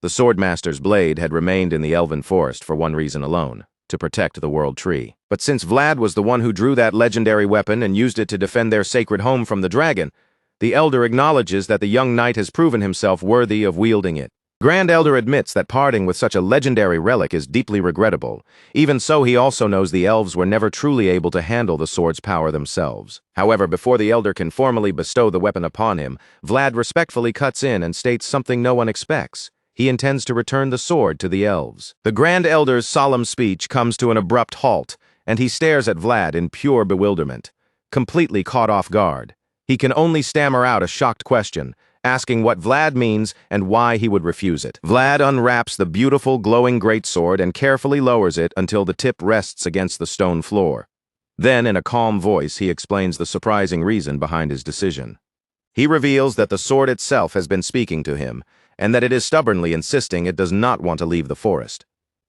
The Swordmaster's blade had remained in the elven forest for one reason alone, to protect the World Tree. But since Vlad was the one who drew that legendary weapon and used it to defend their sacred home from the dragon, the Elder acknowledges that the young knight has proven himself worthy of wielding it. Grand Elder admits that parting with such a legendary relic is deeply regrettable. Even so, he also knows the elves were never truly able to handle the sword's power themselves. However, before the Elder can formally bestow the weapon upon him, Vlad respectfully cuts in and states something no one expects. he intends to return the sword to the elves. The Grand Elder's solemn speech comes to an abrupt halt, and he stares at Vlad in pure bewilderment. Completely caught off guard, he can only stammer out a shocked question, asking what Vlad means and why he would refuse it. Vlad unwraps the beautiful, glowing greatsword and carefully lowers it until the tip rests against the stone floor. Then, in a calm voice, he explains the surprising reason behind his decision. He reveals that the sword itself has been speaking to him, and that it is stubbornly insisting it does not want to leave the forest.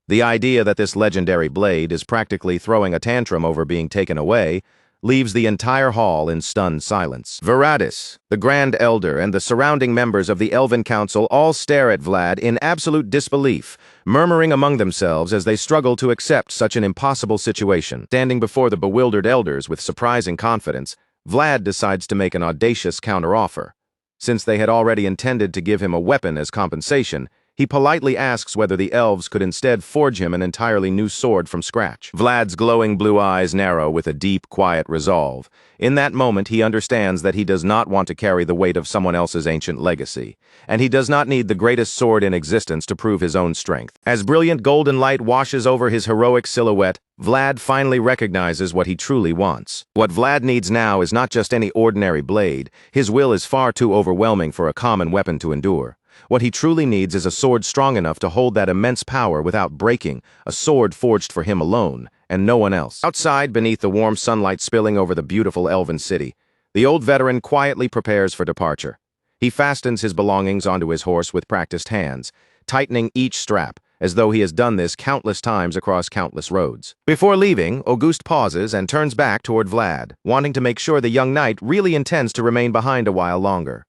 The idea that this legendary blade is practically throwing a tantrum over being taken away leaves the entire hall in stunned silence. Viradis, the Grand Elder, and the surrounding members of the Elven Council all stare at Vlad in absolute disbelief, murmuring among themselves as they struggle to accept such an impossible situation. Standing before the bewildered elders with surprising confidence, Vlad decides to make an audacious counteroffer. Since they had already intended to give him a weapon as compensation, he politely asks whether the elves could instead forge him an entirely new sword from scratch. Vlad's glowing blue eyes narrow with a deep, quiet resolve. In that moment, he understands that he does not want to carry the weight of someone else's ancient legacy, and he does not need the greatest sword in existence to prove his own strength. As brilliant golden light washes over his heroic silhouette, Vlad finally recognizes what he truly wants. What Vlad needs now is not just any ordinary blade. His will is far too overwhelming for a common weapon to endure. What he truly needs is a sword strong enough to hold that immense power without breaking, a sword forged for him alone, and no one else. Outside, beneath the warm sunlight spilling over the beautiful elven city, the old veteran quietly prepares for departure. He fastens his belongings onto his horse with practiced hands, tightening each strap, as though he has done this countless times across countless roads. Before leaving, Auguste pauses and turns back toward Vlad, wanting to make sure the young knight really intends to remain behind a while longer.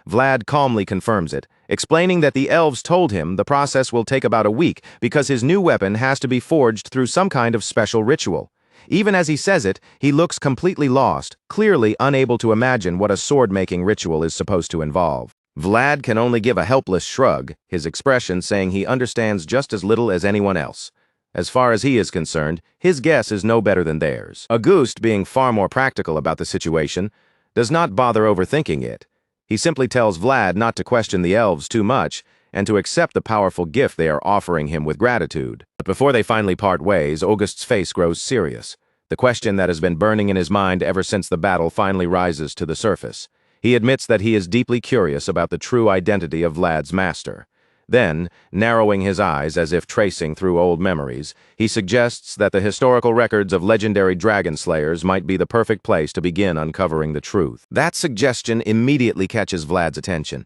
Vlad calmly confirms it, explaining that the elves told him the process will take about a week because his new weapon has to be forged through some kind of special ritual. Even as he says it, he looks completely lost, clearly unable to imagine what a sword-making ritual is supposed to involve. Vlad can only give a helpless shrug, his expression saying he understands just as little as anyone else. As far as he is concerned, his guess is no better than theirs. Auguste, being far more practical about the situation, does not bother overthinking it. He simply tells Vlad not to question the elves too much and to accept the powerful gift they are offering him with gratitude. But before they finally part ways, Auguste's face grows serious. The question that has been burning in his mind ever since the battle finally rises to the surface. He admits that he is deeply curious about the true identity of Vlad's master. Then, narrowing his eyes as if tracing through old memories, he suggests that the historical records of legendary dragon slayers might be the perfect place to begin uncovering the truth. That suggestion immediately catches Vlad's attention.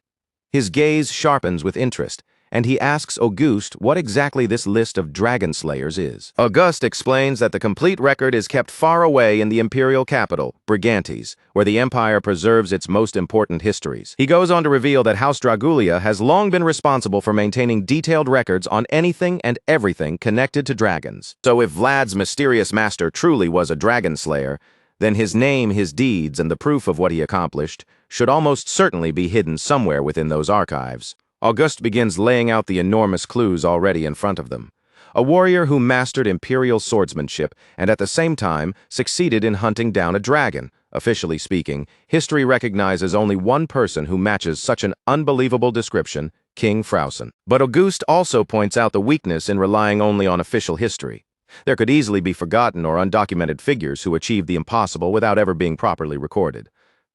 His gaze sharpens with interest, and he asks Auguste what exactly this list of dragon slayers is. Auguste explains that the complete record is kept far away in the imperial capital, Brigantes, where the empire preserves its most important histories. He goes on to reveal that House Dragulia has long been responsible for maintaining detailed records on anything and everything connected to dragons. So if Vlad's mysterious master truly was a dragon slayer, then his name, his deeds, and the proof of what he accomplished should almost certainly be hidden somewhere within those archives. Auguste begins laying out the enormous clues already in front of them. A warrior who mastered imperial swordsmanship and at the same time succeeded in hunting down a dragon. Officially speaking, history recognizes only one person who matches such an unbelievable description, King Frausen. But Auguste also points out the weakness in relying only on official history. There could easily be forgotten or undocumented figures who achieved the impossible without ever being properly recorded.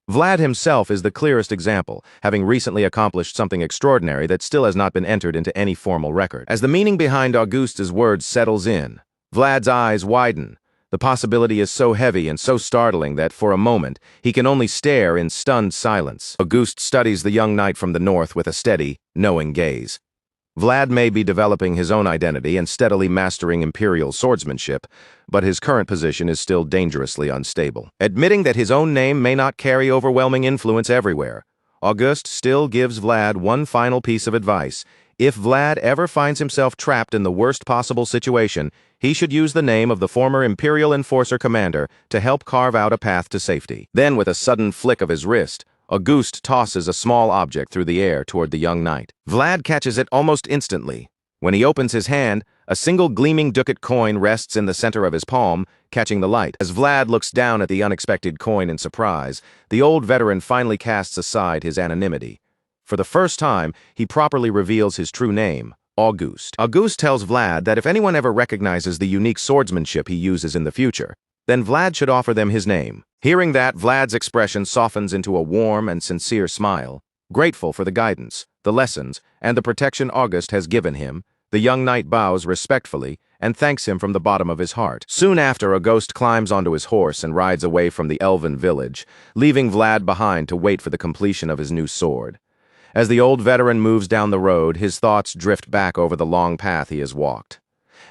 Vlad himself is the clearest example, having recently accomplished something extraordinary that still has not been entered into any formal record. As the meaning behind Auguste's words settles in, Vlad's eyes widen. The possibility is so heavy and so startling that, for a moment, he can only stare in stunned silence. Auguste studies the young knight from the north with a steady, knowing gaze. Vlad may be developing his own identity and steadily mastering imperial swordsmanship, but his current position is still dangerously unstable. Admitting that his own name may not carry overwhelming influence everywhere, Auguste still gives Vlad one final piece of advice. If Vlad ever finds himself trapped in the worst possible situation, he should use the name of the former Imperial Enforcer commander to help carve out a path to safety. Then, with a sudden flick of his wrist, Auguste tosses a small object through the air toward the young knight. Vlad catches it almost instantly. When he opens his hand, a single gleaming ducat coin rests in the center of his palm, catching the light. As Vlad looks down at the unexpected coin in surprise, the old veteran finally casts aside his anonymity. For the first time, he properly reveals his true name, August. August tells Vlad that if anyone ever recognizes the unique swordsmanship he uses in the future, then Vlad should offer them his name. Hearing that, Vlad's expression softens into a warm and sincere smile. Grateful for the guidance, the lessons, and the protection August has given him, the young knight bows respectfully and thanks him from the bottom of his heart. Soon after, August climbs onto his horse and rides away from the elven village, leaving Vlad behind to wait for the completion of his new sword. As the old veteran moves down the road, his thoughts drift back over the long path he has walked.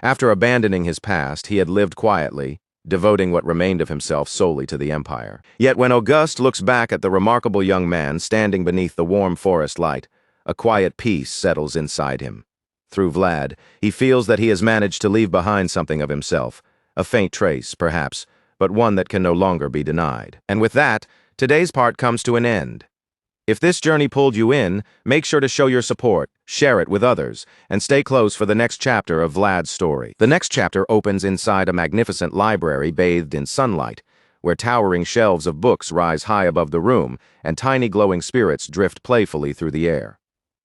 After abandoning his past, he had lived quietly, devoting what remained of himself solely to the Empire. Yet when August looks back at the remarkable young man standing beneath the warm forest light, a quiet peace settles inside him. Through Vlad, he feels that he has managed to leave behind something of himself, a faint trace, perhaps, but one that can no longer be denied. And with that, today's part comes to an end. If this journey pulled you in, make sure to show your support, share it with others, and stay close for the next chapter of Vlad's story. The next chapter opens inside a magnificent library bathed in sunlight, where towering shelves of books rise high above the room and tiny glowing spirits drift playfully through the air.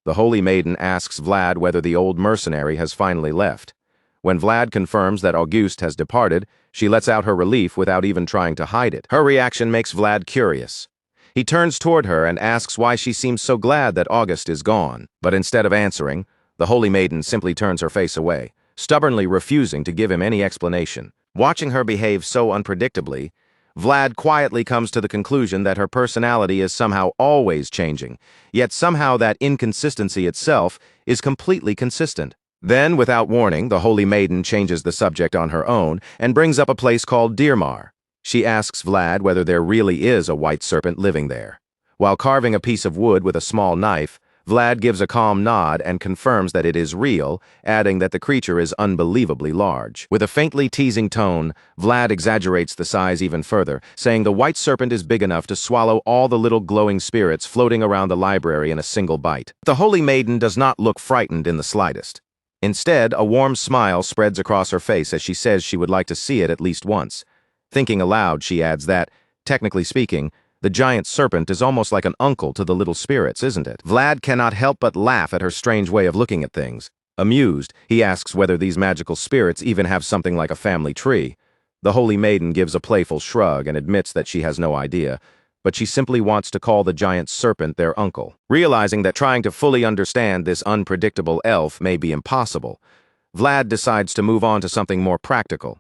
The Holy Maiden asks Vlad whether the old mercenary has finally left. When Vlad confirms that August has departed, she lets out her relief without even trying to hide it. Her reaction makes Vlad curious. He turns toward her and asks why she seems so glad that August is gone. But instead of answering, the Holy Maiden simply turns her face away, stubbornly refusing to give him any explanation. Watching her behave so unpredictably, Vlad quietly comes to the conclusion that her personality is somehow always changing, yet somehow that inconsistency itself is completely consistent. Then, without warning, the Holy Maiden changes the subject on her own and brings up a place called Dirmar. She asks Vlad whether there really is a white serpent living there. While carving a piece of wood with a small knife, Vlad gives a calm nod and confirms that it is real, adding that the creature is unbelievably large. With a faintly teasing tone, Vlad exaggerates the size even further, saying the white serpent is big enough to swallow all the little glowing spirits floating around the library in a single bite. The Holy Maiden does not look frightened in the slightest. Instead, a warm smile spreads across her face as she says she would like to see it at least once. Thinking aloud, she adds that, technically speaking, the giant serpent is almost like an uncle to the little spirits, isn't it? Vlad cannot help but laugh at her strange way of looking at things. Amused, he asks whether these magical spirits even have something like a family tree. The Holy Maiden gives a playful shrug and admits that she has no idea, but she simply wants to call the giant serpent their uncle. Realizing that trying to fully understand this unpredictable elf may be impossible, Vlad decides to move on to something more practical.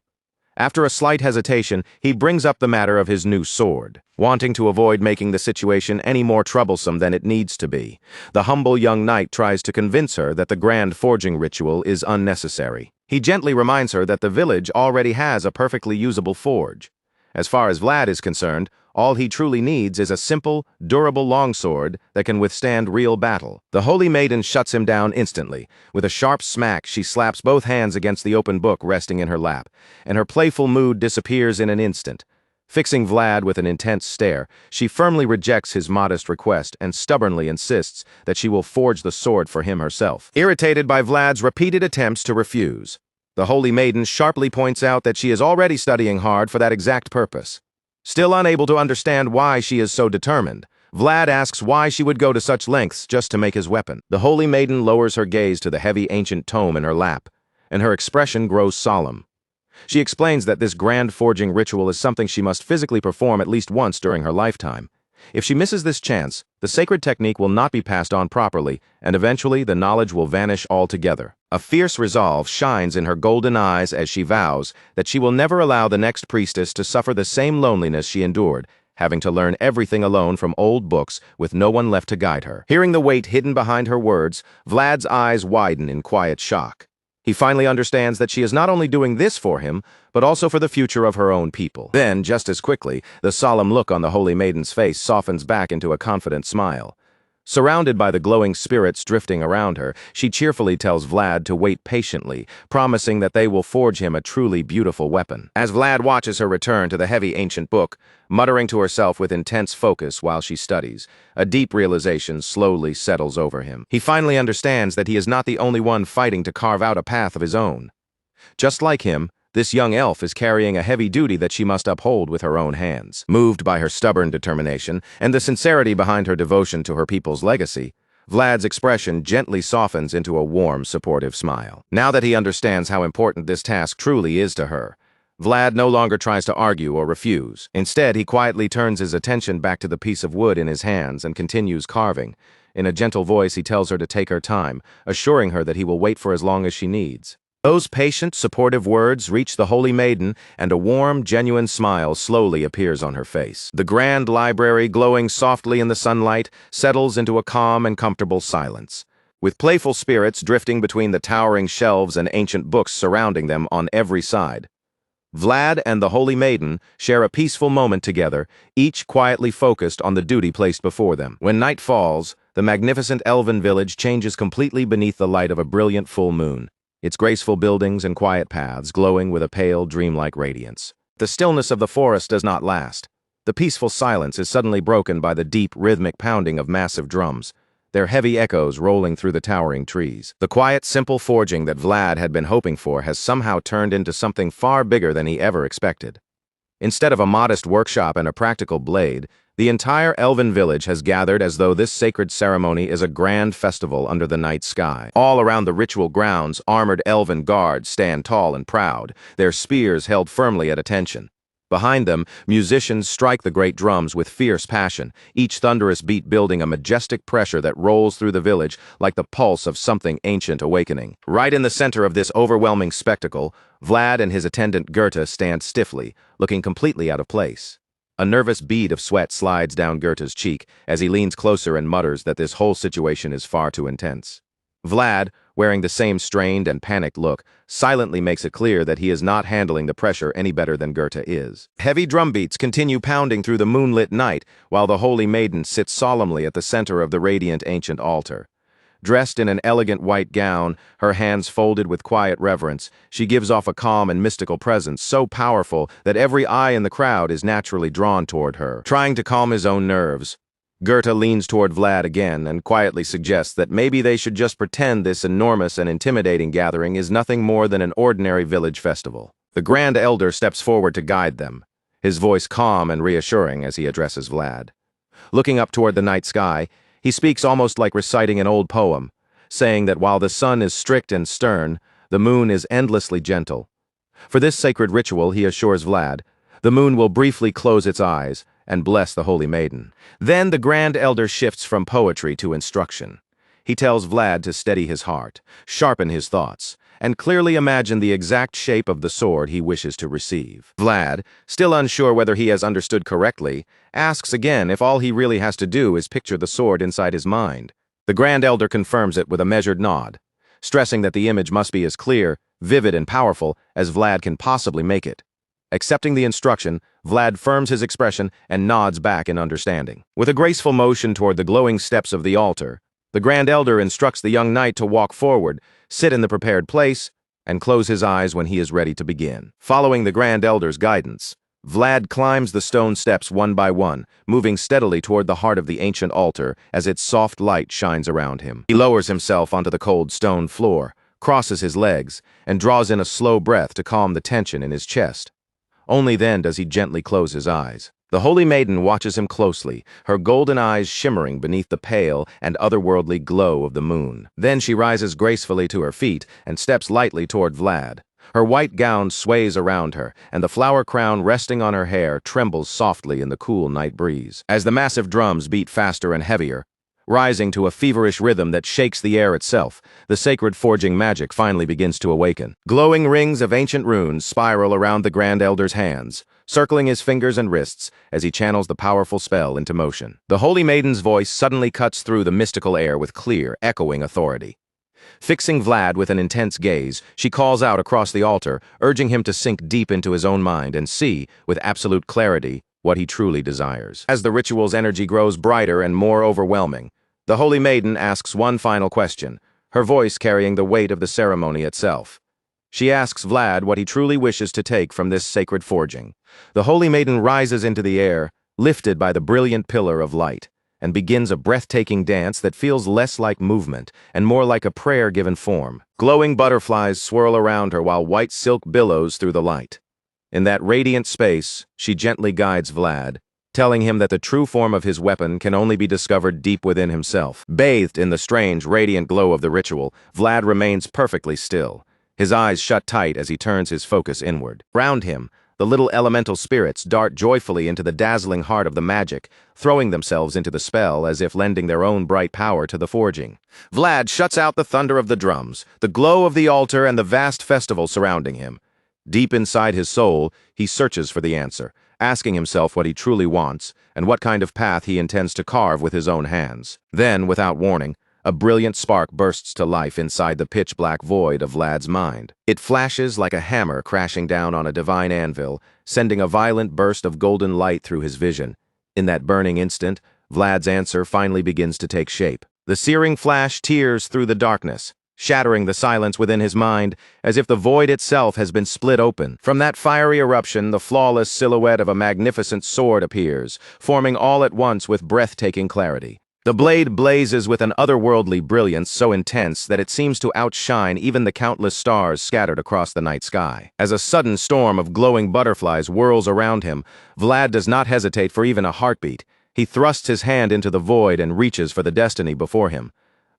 After a slight hesitation, he brings up the matter of his new sword, wanting to avoid making the situation any more troublesome than it needs to be. The humble young knight tries to convince her that the grand forging ritual is unnecessary. He gently reminds her that the village already has a perfectly usable forge. As far as Vlad is concerned, all he truly needs is a simple, durable longsword that can withstand real battle. The Holy Maiden shuts him down instantly. With a sharp smack, she slaps both hands against the open book resting in her lap, and her playful mood disappears in an instant. Fixing Vlad with an intense stare, she firmly rejects his modest request and stubbornly insists that she will forge the sword for him herself. Irritated by Vlad's repeated attempts to refuse, the Holy Maiden sharply points out that she is already studying hard for that exact purpose. Still unable to understand why she is so determined, Vlad asks why she would go to such lengths just to make his weapon. The Holy Maiden lowers her gaze to the heavy ancient tome in her lap, and her expression grows solemn. She explains that this grand forging ritual is something she must physically perform at least once during her lifetime. If she misses this chance, the sacred technique will not be passed on properly, and eventually the knowledge will vanish altogether. A fierce resolve shines in her golden eyes as she vows that she will never allow the next priestess to suffer the same loneliness she endured, having to learn everything alone from old books with no one left to guide her. Hearing the weight hidden behind her words, Vlad's eyes widen in quiet shock. He finally understands that she is not only doing this for him, but also for the future of her own people. Then, just as quickly, the solemn look on the Holy Maiden's face softens back into a confident smile. Surrounded by the glowing spirits drifting around her, she cheerfully tells Vlad to wait patiently, promising that they will forge him a truly beautiful weapon. As Vlad watches her return to the heavy ancient book, muttering to herself with intense focus while she studies, a deep realization slowly settles over him. He finally understands that he is not the only one fighting to carve out a path of his own. Just like him, this young elf is carrying a heavy duty that she must uphold with her own hands. Moved by her stubborn determination and the sincerity behind her devotion to her people's legacy, Vlad's expression gently softens into a warm, supportive smile. Now that he understands how important this task truly is to her, Vlad no longer tries to argue or refuse. Instead, he quietly turns his attention back to the piece of wood in his hands and continues carving. In a gentle voice, he tells her to take her time, assuring her that he will wait for as long as she needs. Those patient, supportive words reach the Holy Maiden, and a warm, genuine smile slowly appears on her face. The grand library, glowing softly in the sunlight, settles into a calm and comfortable silence, with playful spirits drifting between the towering shelves and ancient books surrounding them on every side. Vlad and the Holy Maiden share a peaceful moment together, each quietly focused on the duty placed before them. When night falls, the magnificent elven village changes completely beneath the light of a brilliant full moon, its graceful buildings and quiet paths glowing with a pale, dreamlike radiance. The stillness of the forest does not last. The peaceful silence is suddenly broken by the deep, rhythmic pounding of massive drums, their heavy echoes rolling through the towering trees. The quiet, simple forging that Vlad had been hoping for has somehow turned into something far bigger than he ever expected. Instead of a modest workshop and a practical blade, the entire elven village has gathered as though this sacred ceremony is a grand festival under the night sky. All around the ritual grounds, armored elven guards stand tall and proud, their spears held firmly at attention. Behind them, musicians strike the great drums with fierce passion, each thunderous beat building a majestic pressure that rolls through the village like the pulse of something ancient awakening. Right in the center of this overwhelming spectacle, Vlad and his attendant Goethe stand stiffly, looking completely out of place. A nervous bead of sweat slides down Goethe's cheek as he leans closer and mutters that this whole situation is far too intense. Vlad, wearing the same strained and panicked look, silently makes it clear that he is not handling the pressure any better than Goethe is. Heavy drum beats continue pounding through the moonlit night while the Holy Maiden sits solemnly at the center of the radiant ancient altar. Dressed in an elegant white gown, her hands folded with quiet reverence, she gives off a calm and mystical presence so powerful that every eye in the crowd is naturally drawn toward her. Trying to calm his own nerves, Goethe leans toward Vlad again and quietly suggests that maybe they should just pretend this enormous and intimidating gathering is nothing more than an ordinary village festival. The Grand Elder steps forward to guide them, his voice calm and reassuring as he addresses Vlad. Looking up toward the night sky, he speaks almost like reciting an old poem, saying that while the sun is strict and stern, the moon is endlessly gentle. For this sacred ritual, he assures Vlad, the moon will briefly close its eyes and bless the Holy Maiden. Then the Grand Elder shifts from poetry to instruction. He tells Vlad to steady his heart, sharpen his thoughts, and clearly imagine the exact shape of the sword he wishes to receive. Vlad, still unsure whether he has understood correctly, asks again if all he really has to do is picture the sword inside his mind. The Grand Elder confirms it with a measured nod, stressing that the image must be as clear, vivid, and powerful as Vlad can possibly make it. Accepting the instruction, Vlad firms his expression and nods back in understanding. With a graceful motion toward the glowing steps of the altar, the Grand Elder instructs the young knight to walk forward, sit in the prepared place, and close his eyes when he is ready to begin. Following the Grand Elder's guidance, Vlad climbs the stone steps one by one, moving steadily toward the heart of the ancient altar as its soft light shines around him. He lowers himself onto the cold stone floor, crosses his legs, and draws in a slow breath to calm the tension in his chest. Only then does he gently close his eyes. The Holy Maiden watches him closely, her golden eyes shimmering beneath the pale and otherworldly glow of the moon. Then she rises gracefully to her feet and steps lightly toward Vlad. Her white gown sways around her, and the flower crown resting on her hair trembles softly in the cool night breeze. As the massive drums beat faster and heavier, rising to a feverish rhythm that shakes the air itself, the sacred forging magic finally begins to awaken. Glowing rings of ancient runes spiral around the Grand Elder's hands, circling his fingers and wrists as he channels the powerful spell into motion. The Holy Maiden's voice suddenly cuts through the mystical air with clear, echoing authority. Fixing Vlad with an intense gaze, she calls out across the altar, urging him to sink deep into his own mind and see, with absolute clarity, what he truly desires. As the ritual's energy grows brighter and more overwhelming, the Holy Maiden asks one final question, her voice carrying the weight of the ceremony itself. She asks Vlad what he truly wishes to take from this sacred forging. The Holy Maiden rises into the air, lifted by the brilliant pillar of light, and begins a breathtaking dance that feels less like movement and more like a prayer given form. Glowing butterflies swirl around her while white silk billows through the light. In that radiant space, she gently guides Vlad, telling him that the true form of his weapon can only be discovered deep within himself. Bathed in the strange, radiant glow of the ritual, Vlad remains perfectly still, his eyes shut tight as he turns his focus inward. Round him, the little elemental spirits dart joyfully into the dazzling heart of the magic, throwing themselves into the spell as if lending their own bright power to the forging. Vlad shuts out the thunder of the drums, the glow of the altar, and the vast festival surrounding him. Deep inside his soul, he searches for the answer, asking himself what he truly wants and what kind of path he intends to carve with his own hands. Then, without warning, a brilliant spark bursts to life inside the pitch-black void of Vlad's mind. It flashes like a hammer crashing down on a divine anvil, sending a violent burst of golden light through his vision. In that burning instant, Vlad's answer finally begins to take shape. The searing flash tears through the darkness, shattering the silence within his mind, as if the void itself has been split open. From that fiery eruption, the flawless silhouette of a magnificent sword appears, forming all at once with breathtaking clarity. The blade blazes with an otherworldly brilliance so intense that it seems to outshine even the countless stars scattered across the night sky. As a sudden storm of glowing butterflies whirls around him, Vlad does not hesitate for even a heartbeat. He thrusts his hand into the void and reaches for the destiny before him.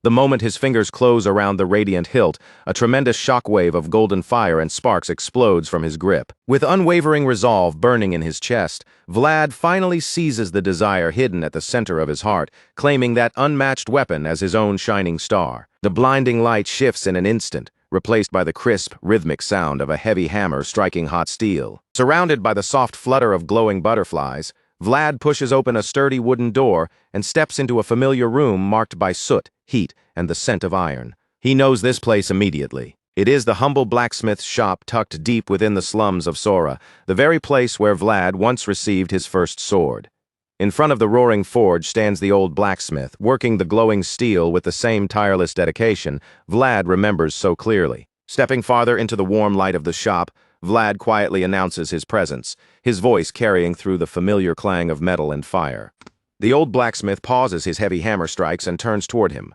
The moment his fingers close around the radiant hilt, a tremendous shockwave of golden fire and sparks explodes from his grip. With unwavering resolve burning in his chest, Vlad finally seizes the desire hidden at the center of his heart, claiming that unmatched weapon as his own shining star. The blinding light shifts in an instant, replaced by the crisp, rhythmic sound of a heavy hammer striking hot steel. Surrounded by the soft flutter of glowing butterflies, Vlad pushes open a sturdy wooden door and steps into a familiar room marked by soot, heat, and the scent of iron. He knows this place immediately. It is the humble blacksmith's shop tucked deep within the slums of Sora, the very place where Vlad once received his first sword. In front of the roaring forge stands the old blacksmith, working the glowing steel with the same tireless dedication Vlad remembers so clearly. Stepping farther into the warm light of the shop, Vlad quietly announces his presence, his voice carrying through the familiar clang of metal and fire. The old blacksmith pauses his heavy hammer strikes and turns toward him.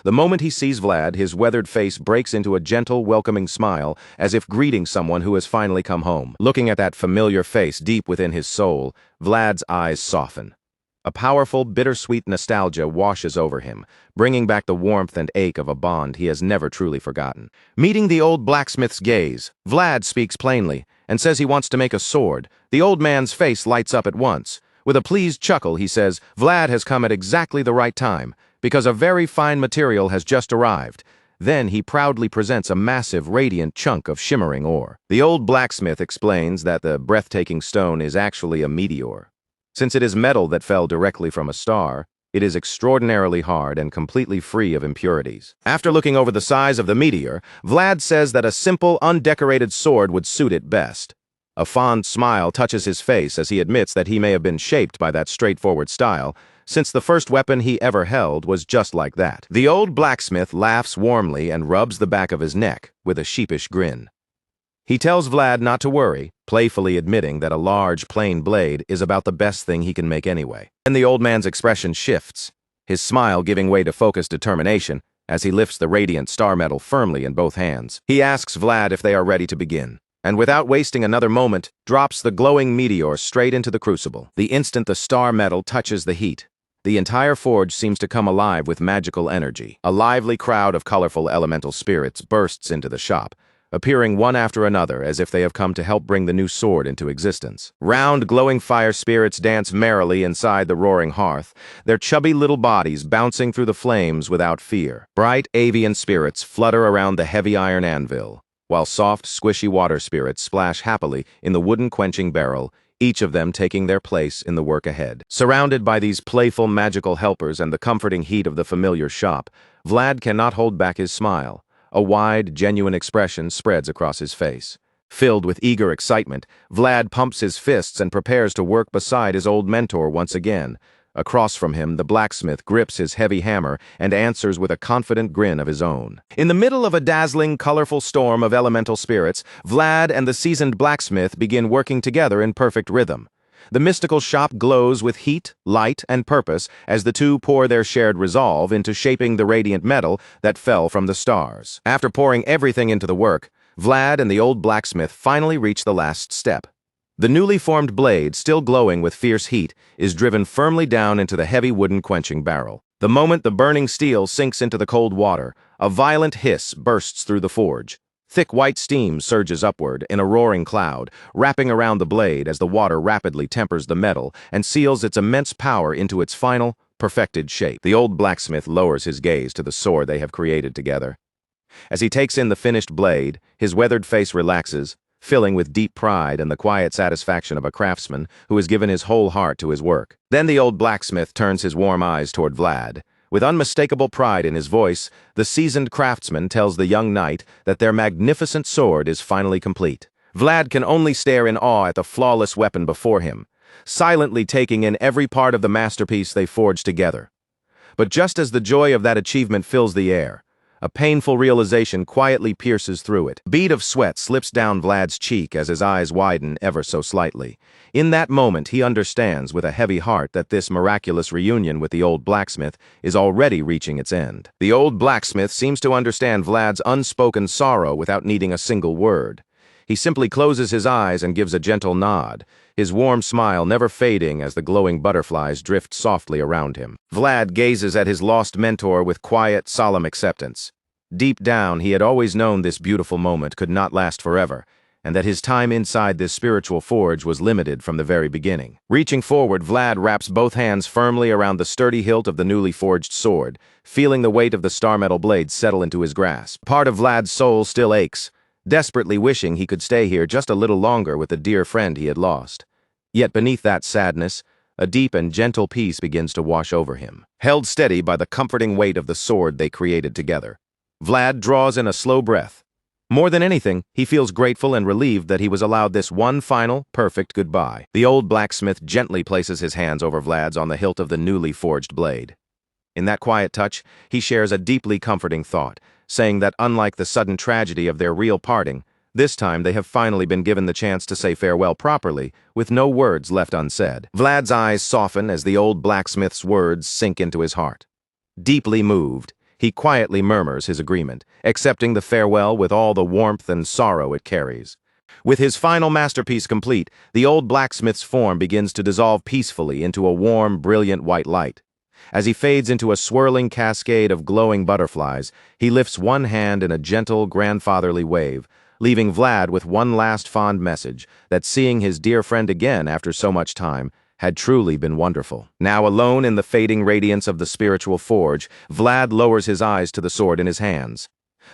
The moment he sees Vlad, his weathered face breaks into a gentle, welcoming smile, as if greeting someone who has finally come home. Looking at that familiar face deep within his soul, Vlad's eyes soften. A powerful, bittersweet nostalgia washes over him, bringing back the warmth and ache of a bond he has never truly forgotten. Meeting the old blacksmith's gaze, Vlad speaks plainly and says he wants to make a sword. The old man's face lights up at once. With a pleased chuckle, he says, Vlad has come at exactly the right time, because a very fine material has just arrived. Then he proudly presents a massive, radiant chunk of shimmering ore. The old blacksmith explains that the breathtaking stone is actually a meteor. Since it is metal that fell directly from a star, it is extraordinarily hard and completely free of impurities. After looking over the size of the meteor, Vlad says that a simple, undecorated sword would suit it best. A fond smile touches his face as he admits that he may have been shaped by that straightforward style, since the first weapon he ever held was just like that. The old blacksmith laughs warmly and rubs the back of his neck with a sheepish grin. He tells Vlad not to worry, playfully admitting that a large, plain blade is about the best thing he can make anyway. Then the old man's expression shifts, his smile giving way to focused determination as he lifts the radiant star metal firmly in both hands. He asks Vlad if they are ready to begin, and without wasting another moment, drops the glowing meteor straight into the crucible. The instant the star metal touches the heat, the entire forge seems to come alive with magical energy. A lively crowd of colorful elemental spirits bursts into the shop, appearing one after another as if they have come to help bring the new sword into existence. Round, glowing fire spirits dance merrily inside the roaring hearth, their chubby little bodies bouncing through the flames without fear. Bright avian spirits flutter around the heavy iron anvil, while soft, squishy water spirits splash happily in the wooden quenching barrel, each of them taking their place in the work ahead. Surrounded by these playful, magical helpers and the comforting heat of the familiar shop, Vlad cannot hold back his smile. A wide, genuine expression spreads across his face. Filled with eager excitement, Vlad pumps his fists and prepares to work beside his old mentor once again. Across from him, the blacksmith grips his heavy hammer and answers with a confident grin of his own. In the middle of a dazzling, colorful storm of elemental spirits, Vlad and the seasoned blacksmith begin working together in perfect rhythm. The mystical shop glows with heat, light, and purpose as the two pour their shared resolve into shaping the radiant metal that fell from the stars. After pouring everything into the work, Vlad and the old blacksmith finally reach the last step. The newly formed blade, still glowing with fierce heat, is driven firmly down into the heavy wooden quenching barrel. The moment the burning steel sinks into the cold water, a violent hiss bursts through the forge. Thick white steam surges upward in a roaring cloud, wrapping around the blade as the water rapidly tempers the metal and seals its immense power into its final, perfected shape. The old blacksmith lowers his gaze to the sword they have created together. As he takes in the finished blade, his weathered face relaxes, filling with deep pride and the quiet satisfaction of a craftsman who has given his whole heart to his work. Then the old blacksmith turns his warm eyes toward Vlad. With unmistakable pride in his voice, the seasoned craftsman tells the young knight that their magnificent sword is finally complete. Vlad can only stare in awe at the flawless weapon before him, silently taking in every part of the masterpiece they forged together. But just as the joy of that achievement fills the air, a painful realization quietly pierces through it. A bead of sweat slips down Vlad's cheek as his eyes widen ever so slightly. In that moment, he understands with a heavy heart that this miraculous reunion with the old blacksmith is already reaching its end. The old blacksmith seems to understand Vlad's unspoken sorrow without needing a single word. He simply closes his eyes and gives a gentle nod, his warm smile never fading as the glowing butterflies drift softly around him. Vlad gazes at his lost mentor with quiet, solemn acceptance. Deep down, he had always known this beautiful moment could not last forever, and that his time inside this spiritual forge was limited from the very beginning. Reaching forward, Vlad wraps both hands firmly around the sturdy hilt of the newly forged sword, feeling the weight of the star metal blade settle into his grasp. Part of Vlad's soul still aches, desperately wishing he could stay here just a little longer with the dear friend he had lost. Yet beneath that sadness, a deep and gentle peace begins to wash over him. Held steady by the comforting weight of the sword they created together, Vlad draws in a slow breath. More than anything, he feels grateful and relieved that he was allowed this one final, perfect goodbye. The old blacksmith gently places his hands over Vlad's on the hilt of the newly forged blade. In that quiet touch, he shares a deeply comforting thought, saying that unlike the sudden tragedy of their real parting, this time they have finally been given the chance to say farewell properly, with no words left unsaid. Vlad's eyes soften as the old blacksmith's words sink into his heart. Deeply moved, he quietly murmurs his agreement, accepting the farewell with all the warmth and sorrow it carries. With his final masterpiece complete, the old blacksmith's form begins to dissolve peacefully into a warm, brilliant white light. As he fades into a swirling cascade of glowing butterflies, he lifts one hand in a gentle, grandfatherly wave, leaving Vlad with one last fond message, that seeing his dear friend again after so much time had truly been wonderful. Now alone in the fading radiance of the spiritual forge, Vlad lowers his eyes to the sword in his hands.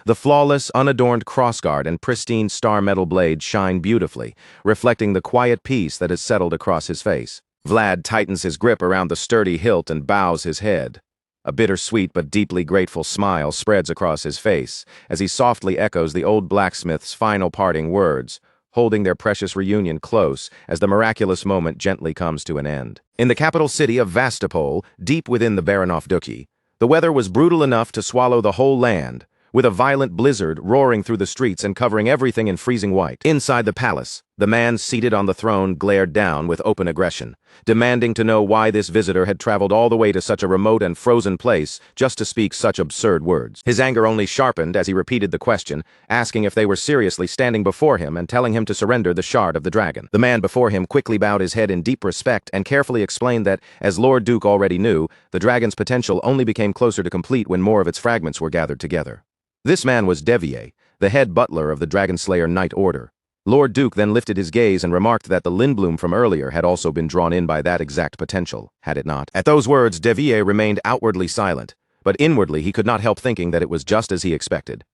The flawless, unadorned crossguard and pristine star metal blade shine beautifully, reflecting the quiet peace that has settled across his face. Vlad tightens his grip around the sturdy hilt and bows his head. A bittersweet but deeply grateful smile spreads across his face as he softly echoes the old blacksmith's final parting words, holding their precious reunion close as the miraculous moment gently comes to an end. In the capital city of Vastopol, deep within the Baranov Duchy, the weather was brutal enough to swallow the whole land, with a violent blizzard roaring through the streets and covering everything in freezing white. Inside the palace, the man seated on the throne glared down with open aggression, demanding to know why this visitor had traveled all the way to such a remote and frozen place just to speak such absurd words. His anger only sharpened as he repeated the question, asking if they were seriously standing before him and telling him to surrender the shard of the dragon. The man before him quickly bowed his head in deep respect and carefully explained that, as Lord Duke already knew, the dragon's potential only became closer to complete when more of its fragments were gathered together. This man was Devier, the head butler of the Dragonslayer Knight Order. Lord Duke then lifted his gaze and remarked that the Lindblom from earlier had also been drawn in by that exact potential, had it not? At those words, Devier remained outwardly silent, but inwardly he could not help thinking that it was just as he expected.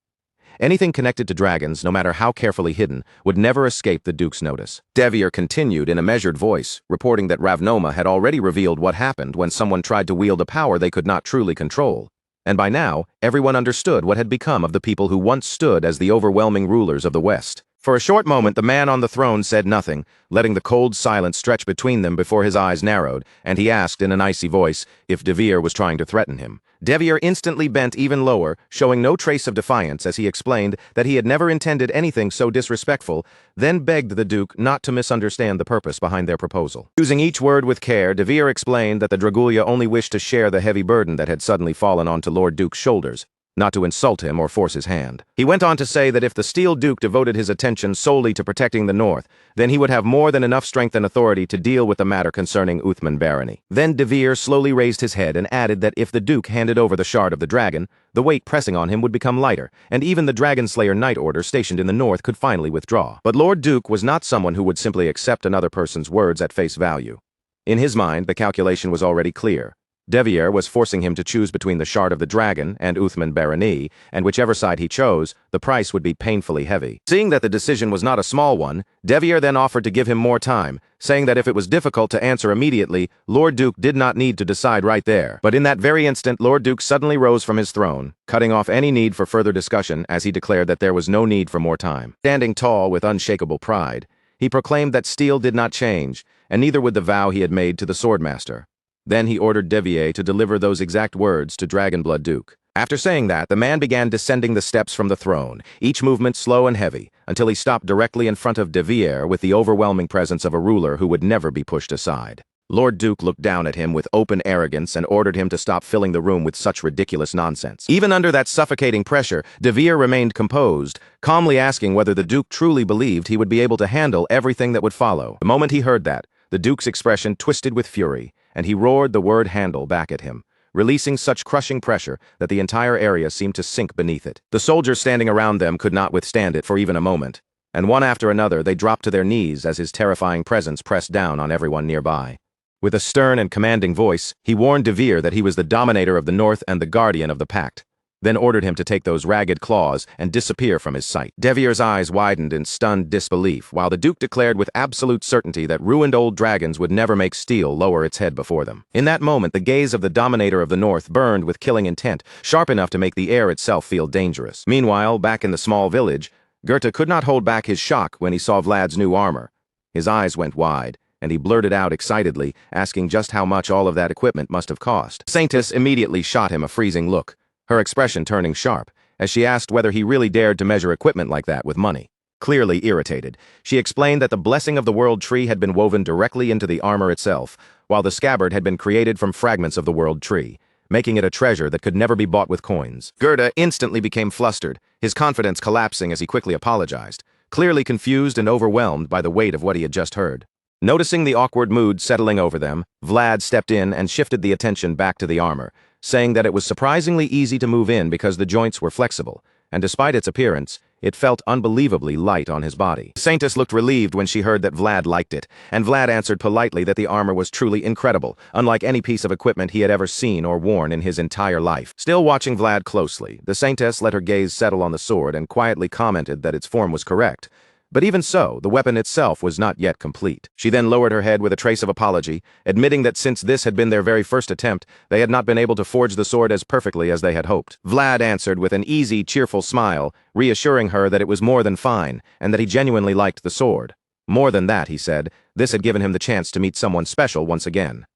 Anything connected to dragons, no matter how carefully hidden, would never escape the Duke's notice. Devier continued in a measured voice, reporting that Ravnoma had already revealed what happened when someone tried to wield a power they could not truly control. And by now, everyone understood what had become of the people who once stood as the overwhelming rulers of the West. For a short moment, the man on the throne said nothing, letting the cold silence stretch between them before his eyes narrowed, and he asked in an icy voice if Devier was trying to threaten him. Devier instantly bent even lower, showing no trace of defiance as he explained that he had never intended anything so disrespectful, then begged the Duke not to misunderstand the purpose behind their proposal. Using each word with care, Devier explained that the Dragulia only wished to share the heavy burden that had suddenly fallen onto Lord Duke's shoulders. not to insult him or force his hand. He went on to say that if the Steel Duke devoted his attention solely to protecting the North, then he would have more than enough strength and authority to deal with the matter concerning Uthman barony. Then De Vere slowly raised his head and added that if the Duke handed over the Shard of the Dragon, the weight pressing on him would become lighter, and even the Dragon Slayer Knight Order stationed in the North could finally withdraw. But Lord Duke was not someone who would simply accept another person's words at face value. In his mind, the calculation was already clear. De Vere was forcing him to choose between the Shard of the Dragon and Uthman barony, and whichever side he chose, the price would be painfully heavy. Seeing that the decision was not a small one, De Vere then offered to give him more time, saying that if it was difficult to answer immediately, Lord Duke did not need to decide right there. But in that very instant, Lord Duke suddenly rose from his throne, cutting off any need for further discussion as he declared that there was no need for more time. Standing tall with unshakable pride, he proclaimed that steel did not change, and neither would the vow he had made to the Swordmaster. Then he ordered De Vere to deliver those exact words to Dragonblood Duke. After saying that, the man began descending the steps from the throne, each movement slow and heavy, until he stopped directly in front of De Vere with the overwhelming presence of a ruler who would never be pushed aside. Lord Duke looked down at him with open arrogance and ordered him to stop filling the room with such ridiculous nonsense. Even under that suffocating pressure, De Vere remained composed, calmly asking whether the Duke truly believed he would be able to handle everything that would follow. The moment he heard that, the Duke's expression twisted with fury, and he roared the word handle back at him, releasing such crushing pressure that the entire area seemed to sink beneath it. The soldiers standing around them could not withstand it for even a moment, and one after another they dropped to their knees as his terrifying presence pressed down on everyone nearby. With a stern and commanding voice, he warned De Vere that he was the dominator of the North and the guardian of the pact, then ordered him to take those ragged claws and disappear from his sight. De Vere's eyes widened in stunned disbelief, while the Duke declared with absolute certainty that ruined old dragons would never make steel lower its head before them. In that moment, the gaze of the dominator of the North burned with killing intent, sharp enough to make the air itself feel dangerous. Meanwhile, back in the small village, Goethe could not hold back his shock when he saw Vlad's new armor. His eyes went wide, and he blurted out excitedly, asking just how much all of that equipment must have cost. Saintess immediately shot him a freezing look, her expression turning sharp, as she asked whether he really dared to measure equipment like that with money. Clearly irritated, she explained that the blessing of the World Tree had been woven directly into the armor itself, while the scabbard had been created from fragments of the World Tree, making it a treasure that could never be bought with coins. Goethe instantly became flustered, his confidence collapsing as he quickly apologized, clearly confused and overwhelmed by the weight of what he had just heard. Noticing the awkward mood settling over them, Vlad stepped in and shifted the attention back to the armor, saying that it was surprisingly easy to move in because the joints were flexible, and despite its appearance, it felt unbelievably light on his body. Saintess looked relieved when she heard that Vlad liked it, and Vlad answered politely that the armor was truly incredible, unlike any piece of equipment he had ever seen or worn in his entire life. Still watching Vlad closely, the Saintess let her gaze settle on the sword and quietly commented that its form was correct. But even so, the weapon itself was not yet complete. She then lowered her head with a trace of apology, admitting that since this had been their very first attempt, they had not been able to forge the sword as perfectly as they had hoped. Vlad answered with an easy, cheerful smile, reassuring her that it was more than fine, and that he genuinely liked the sword. More than that, he said, this had given him the chance to meet someone special once again.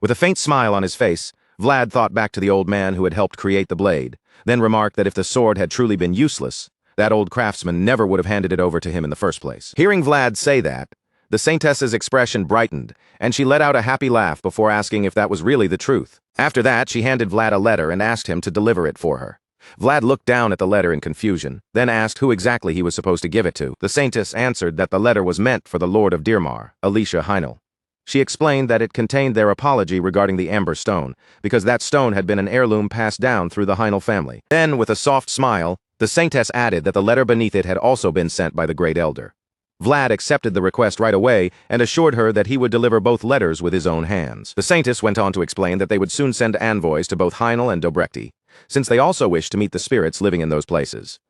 With a faint smile on his face, Vlad thought back to the old man who had helped create the blade, then remarked that if the sword had truly been useless, that old craftsman never would have handed it over to him in the first place. Hearing Vlad say that, the Saintess's expression brightened, and she let out a happy laugh before asking if that was really the truth. After that, she handed Vlad a letter and asked him to deliver it for her. Vlad looked down at the letter in confusion, then asked who exactly he was supposed to give it to. The Saintess answered that the letter was meant for the Lord of Dirmar, Alicia Heinel. She explained that it contained their apology regarding the amber stone, because that stone had been an heirloom passed down through the Heinel family. Then, with a soft smile, the Saintess added that the letter beneath it had also been sent by the Great Elder. Vlad accepted the request right away and assured her that he would deliver both letters with his own hands. The Saintess went on to explain that they would soon send envoys to both Heinel and Dobrechtį, since they also wished to meet the spirits living in those places.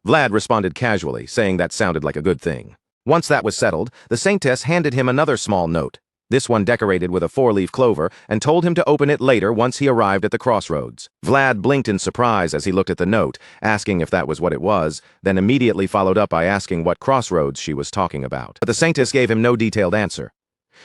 Vlad responded casually, saying that sounded like a good thing. Once that was settled, the Saintess handed him another small note, this one decorated with a four-leaf clover, and told him to open it later once he arrived at the crossroads. Vlad blinked in surprise as he looked at the note, asking if that was what it was, then immediately followed up by asking what crossroads she was talking about. But the Saintess gave him no detailed answer.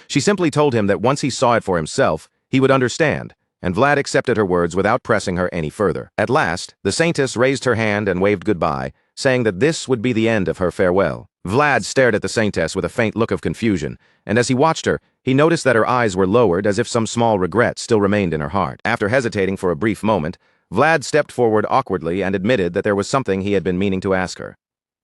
She simply told him that once he saw it for himself, he would understand, and Vlad accepted her words without pressing her any further. At last, the Saintess raised her hand and waved goodbye, saying that this would be the end of her farewell. Vlad stared at the Saintess with a faint look of confusion, and as he watched her, he noticed that her eyes were lowered as if some small regret still remained in her heart. After hesitating for a brief moment, Vlad stepped forward awkwardly and admitted that there was something he had been meaning to ask her.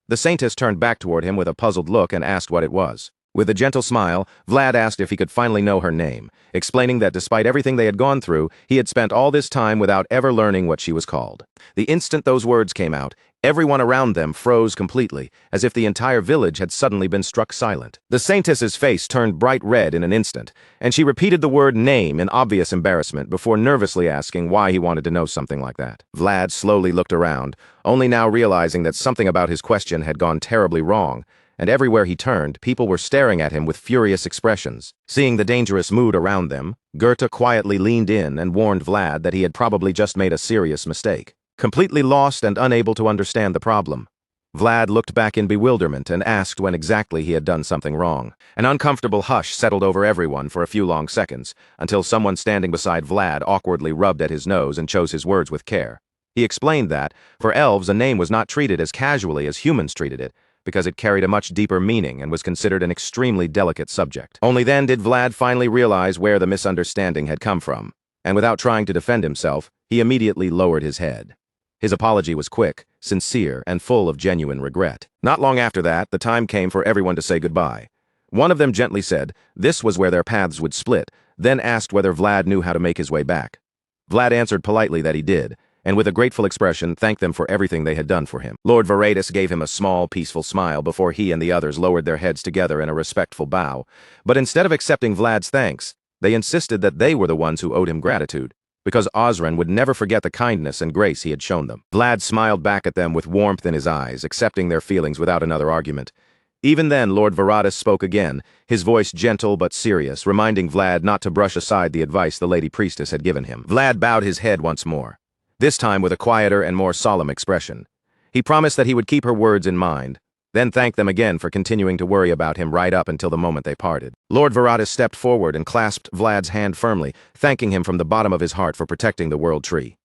The saintess turned back toward him with a puzzled look and asked what it was. With a gentle smile, Vlad asked if he could finally know her name, explaining that despite everything they had gone through, he had spent all this time without ever learning what she was called. The instant those words came out, everyone around them froze completely, as if the entire village had suddenly been struck silent. The saintess's face turned bright red in an instant, and she repeated the word name in obvious embarrassment before nervously asking why he wanted to know something like that. Vlad slowly looked around, only now realizing that something about his question had gone terribly wrong, and everywhere he turned, people were staring at him with furious expressions. Seeing the dangerous mood around them, Goethe quietly leaned in and warned Vlad that he had probably just made a serious mistake. Completely lost and unable to understand the problem, Vlad looked back in bewilderment and asked when exactly he had done something wrong. An uncomfortable hush settled over everyone for a few long seconds, until someone standing beside Vlad awkwardly rubbed at his nose and chose his words with care. He explained that, for elves, a name was not treated as casually as humans treated it, because it carried a much deeper meaning and was considered an extremely delicate subject. Only then did Vlad finally realize where the misunderstanding had come from, and without trying to defend himself, he immediately lowered his head. His apology was quick, sincere, and full of genuine regret. Not long after that, the time came for everyone to say goodbye. One of them gently said this was where their paths would split, then asked whether Vlad knew how to make his way back. Vlad answered politely that he did, and with a grateful expression thanked them for everything they had done for him. Lord Varatus gave him a small, peaceful smile before he and the others lowered their heads together in a respectful bow, but instead of accepting Vlad's thanks, they insisted that they were the ones who owed him gratitude, because Osran would never forget the kindness and grace he had shown them. Vlad smiled back at them with warmth in his eyes, accepting their feelings without another argument. Even then, Lord Varatus spoke again, his voice gentle but serious, reminding Vlad not to brush aside the advice the Lady Priestess had given him. Vlad bowed his head once more, this time with a quieter and more solemn expression. He promised that he would keep her words in mind, then thanked them again for continuing to worry about him right up until the moment they parted. Lord Varatus stepped forward and clasped Vlad's hand firmly, thanking him from the bottom of his heart for protecting the World Tree.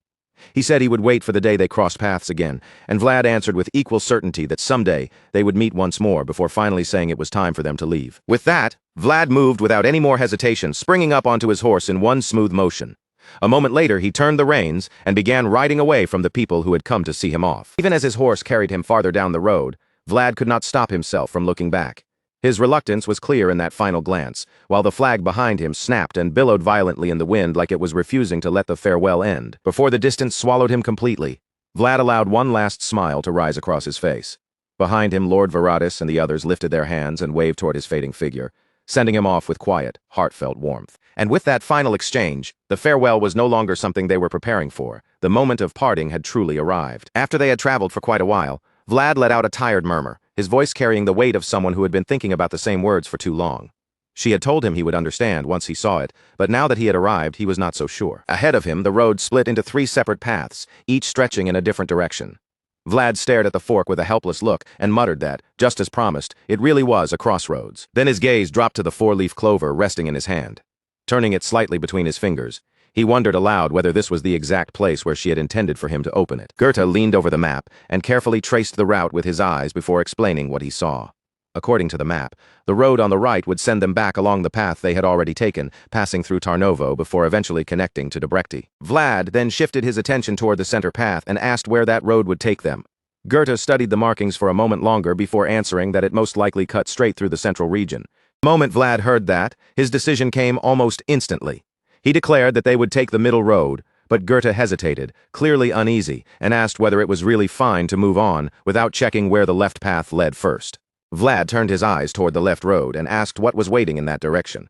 He said he would wait for the day they crossed paths again, and Vlad answered with equal certainty that someday they would meet once more before finally saying it was time for them to leave. With that, Vlad moved without any more hesitation, springing up onto his horse in one smooth motion. A moment later, he turned the reins and began riding away from the people who had come to see him off. Even as his horse carried him farther down the road, Vlad could not stop himself from looking back. His reluctance was clear in that final glance, while the flag behind him snapped and billowed violently in the wind like it was refusing to let the farewell end. Before the distance swallowed him completely, Vlad allowed one last smile to rise across his face. Behind him, Lord Varatus and the others lifted their hands and waved toward his fading figure, sending him off with quiet, heartfelt warmth. And with that final exchange, the farewell was no longer something they were preparing for. The moment of parting had truly arrived. After they had traveled for quite a while, Vlad let out a tired murmur, his voice carrying the weight of someone who had been thinking about the same words for too long. She had told him he would understand once he saw it, but now that he had arrived, he was not so sure. Ahead of him, the road split into 3 separate paths, each stretching in a different direction. Vlad stared at the fork with a helpless look and muttered that, just as promised, it really was a crossroads. Then his gaze dropped to the 4-leaf clover resting in his hand. Turning it slightly between his fingers, he wondered aloud whether this was the exact place where she had intended for him to open it. Goethe leaned over the map and carefully traced the route with his eyes before explaining what he saw. According to the map, the road on the right would send them back along the path they had already taken, passing through Tarnovo before eventually connecting to Dobrekti. Vlad then shifted his attention toward the center path and asked where that road would take them. Goethe studied the markings for a moment longer before answering that it most likely cut straight through the central region. The moment Vlad heard that, his decision came almost instantly. He declared that they would take the middle road, but Goethe hesitated, clearly uneasy, and asked whether it was really fine to move on without checking where the left path led first. Vlad turned his eyes toward the left road and asked what was waiting in that direction.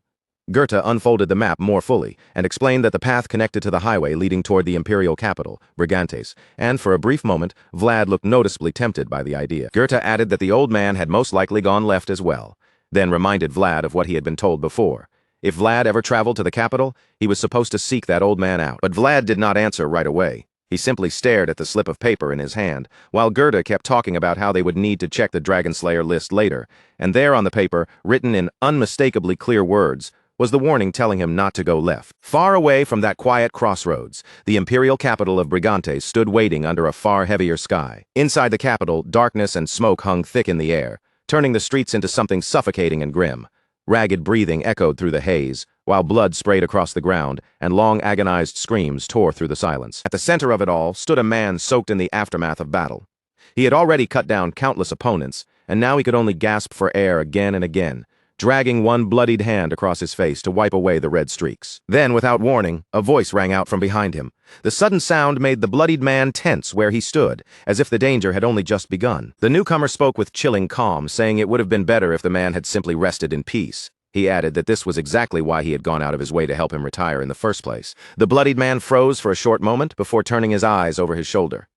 Goethe unfolded the map more fully and explained that the path connected to the highway leading toward the imperial capital, Brigantes, and for a brief moment, Vlad looked noticeably tempted by the idea. Goethe added that the old man had most likely gone left as well, then reminded Vlad of what he had been told before. If Vlad ever traveled to the capital, he was supposed to seek that old man out. But Vlad did not answer right away. He simply stared at the slip of paper in his hand, while Goethe kept talking about how they would need to check the Dragonslayer list later, and there on the paper, written in unmistakably clear words, was the warning telling him not to go left. Far away from that quiet crossroads, the imperial capital of Brigantes stood waiting under a far heavier sky. Inside the capital, darkness and smoke hung thick in the air, turning the streets into something suffocating and grim. Ragged breathing echoed through the haze, while blood sprayed across the ground and long agonized screams tore through the silence. At the center of it all stood a man soaked in the aftermath of battle. He had already cut down countless opponents, and now he could only gasp for air again and again, dragging one bloodied hand across his face to wipe away the red streaks. Then, without warning, a voice rang out from behind him. The sudden sound made the bloodied man tense where he stood, as if the danger had only just begun. The newcomer spoke with chilling calm, saying it would have been better if the man had simply rested in peace. He added that this was exactly why he had gone out of his way to help him retire in the first place. The bloodied man froze for a short moment before turning his eyes over his shoulder.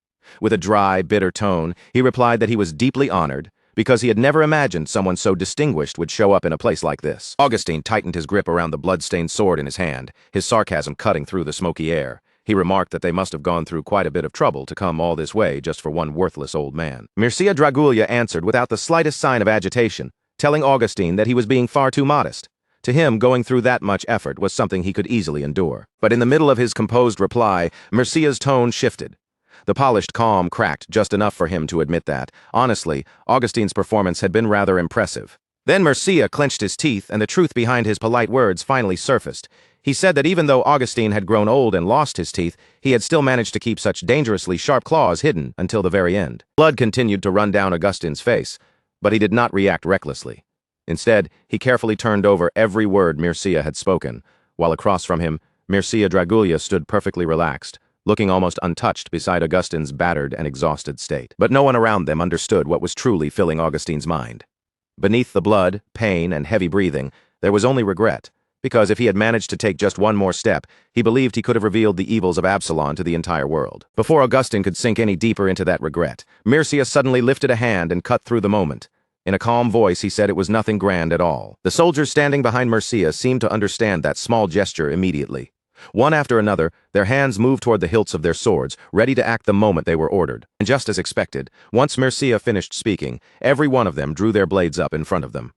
With a dry, bitter tone, he replied that he was deeply honored, because he had never imagined someone so distinguished would show up in a place like this. Augustine tightened his grip around the blood-stained sword in his hand, his sarcasm cutting through the smoky air. He remarked that they must have gone through quite a bit of trouble to come all this way just for one worthless old man. Mircea Dragulya answered without the slightest sign of agitation, telling Augustine that he was being far too modest. To him, going through that much effort was something he could easily endure. But in the middle of his composed reply, Mircea's tone shifted. The polished calm cracked just enough for him to admit that, honestly, Augustine's performance had been rather impressive. Then Mircea clenched his teeth, and the truth behind his polite words finally surfaced. He said that even though Augustine had grown old and lost his teeth, he had still managed to keep such dangerously sharp claws hidden until the very end. Blood continued to run down Augustine's face, but he did not react recklessly. Instead, he carefully turned over every word Mircea had spoken, while across from him, Mircea Dragulya stood perfectly relaxed, looking almost untouched beside Augustine's battered and exhausted state. But no one around them understood what was truly filling Augustine's mind. Beneath the blood, pain, and heavy breathing, there was only regret, because if he had managed to take just one more step, he believed he could have revealed the evils of Absalom to the entire world. Before Augustine could sink any deeper into that regret, Mircea suddenly lifted a hand and cut through the moment. In a calm voice, he said it was nothing grand at all. The soldiers standing behind Mircea seemed to understand that small gesture immediately. One after another, their hands moved toward the hilts of their swords, ready to act the moment they were ordered. And just as expected, once Mircea finished speaking, every one of them drew their blades up in front of them.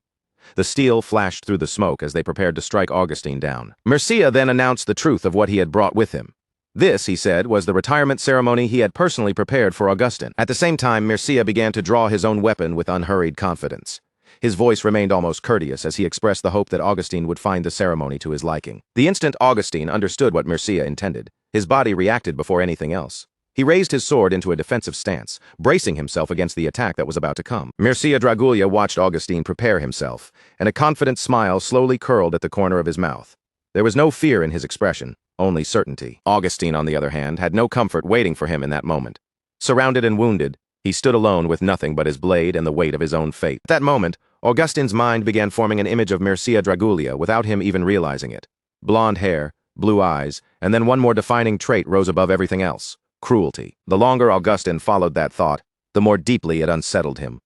The steel flashed through the smoke as they prepared to strike Augustine down. Mircea then announced the truth of what he had brought with him. This, he said, was the retirement ceremony he had personally prepared for Augustine. At the same time, Mircea began to draw his own weapon with unhurried confidence. His voice remained almost courteous as he expressed the hope that Augustine would find the ceremony to his liking. The instant Augustine understood what Mircea intended, his body reacted before anything else. He raised his sword into a defensive stance, bracing himself against the attack that was about to come. Mircea Dragulya watched Augustine prepare himself, and a confident smile slowly curled at the corner of his mouth. There was no fear in his expression, only certainty. Augustine, on the other hand, had no comfort waiting for him in that moment. Surrounded and wounded, he stood alone with nothing but his blade and the weight of his own fate. At that moment, Augustine's mind began forming an image of Mircea Dragulya without him even realizing it. Blonde hair, blue eyes, and then one more defining trait rose above everything else: cruelty. The longer Augustine followed that thought, the more deeply it unsettled him.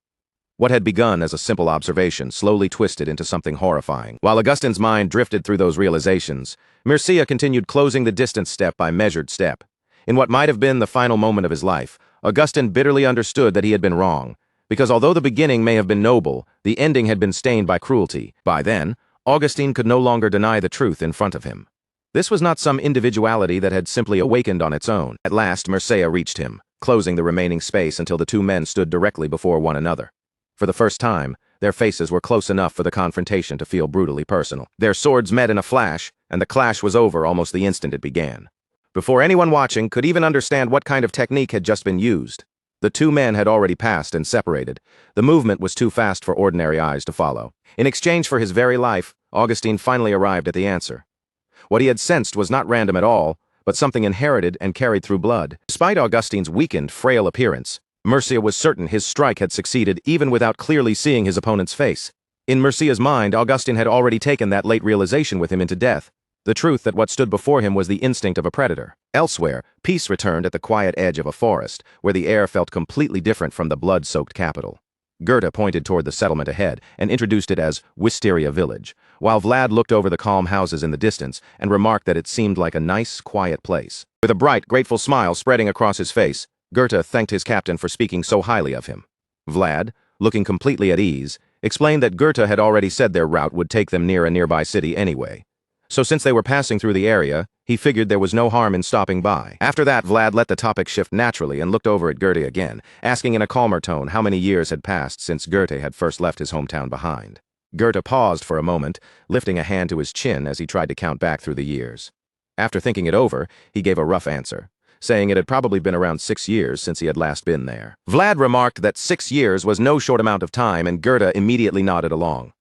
What had begun as a simple observation slowly twisted into something horrifying. While Augustine's mind drifted through those realizations, Mircea continued closing the distance step by measured step. In what might have been the final moment of his life, Augustine bitterly understood that he had been wrong, because although the beginning may have been noble, the ending had been stained by cruelty. By then, Augustine could no longer deny the truth in front of him. This was not some individuality that had simply awakened on its own. At last, Mircea reached him, closing the remaining space until the two men stood directly before one another. For the first time, their faces were close enough for the confrontation to feel brutally personal. Their swords met in a flash, and the clash was over almost the instant it began. Before anyone watching could even understand what kind of technique had just been used, the two men had already passed and separated. The movement was too fast for ordinary eyes to follow. In exchange for his very life, Augustine finally arrived at the answer. What he had sensed was not random at all, but something inherited and carried through blood. Despite Augustine's weakened, frail appearance, Mircea was certain his strike had succeeded even without clearly seeing his opponent's face. In Mircea's mind, Augustine had already taken that late realization with him into death. The truth that what stood before him was the instinct of a predator. Elsewhere, peace returned at the quiet edge of a forest, where the air felt completely different from the blood-soaked capital. Goethe pointed toward the settlement ahead and introduced it as Wisteria Village, while Vlad looked over the calm houses in the distance and remarked that it seemed like a nice, quiet place. With a bright, grateful smile spreading across his face, Goethe thanked his captain for speaking so highly of him. Vlad, looking completely at ease, explained that Goethe had already said their route would take them near a nearby city anyway. So since they were passing through the area, he figured there was no harm in stopping by. After that, Vlad let the topic shift naturally and looked over at Goethe again, asking in a calmer tone how many years had passed since Goethe had first left his hometown behind. Goethe paused for a moment, lifting a hand to his chin as he tried to count back through the years. After thinking it over, he gave a rough answer, saying it had probably been around 6 years since he had last been there. Vlad remarked that 6 years was no short amount of time, and Goethe immediately nodded along.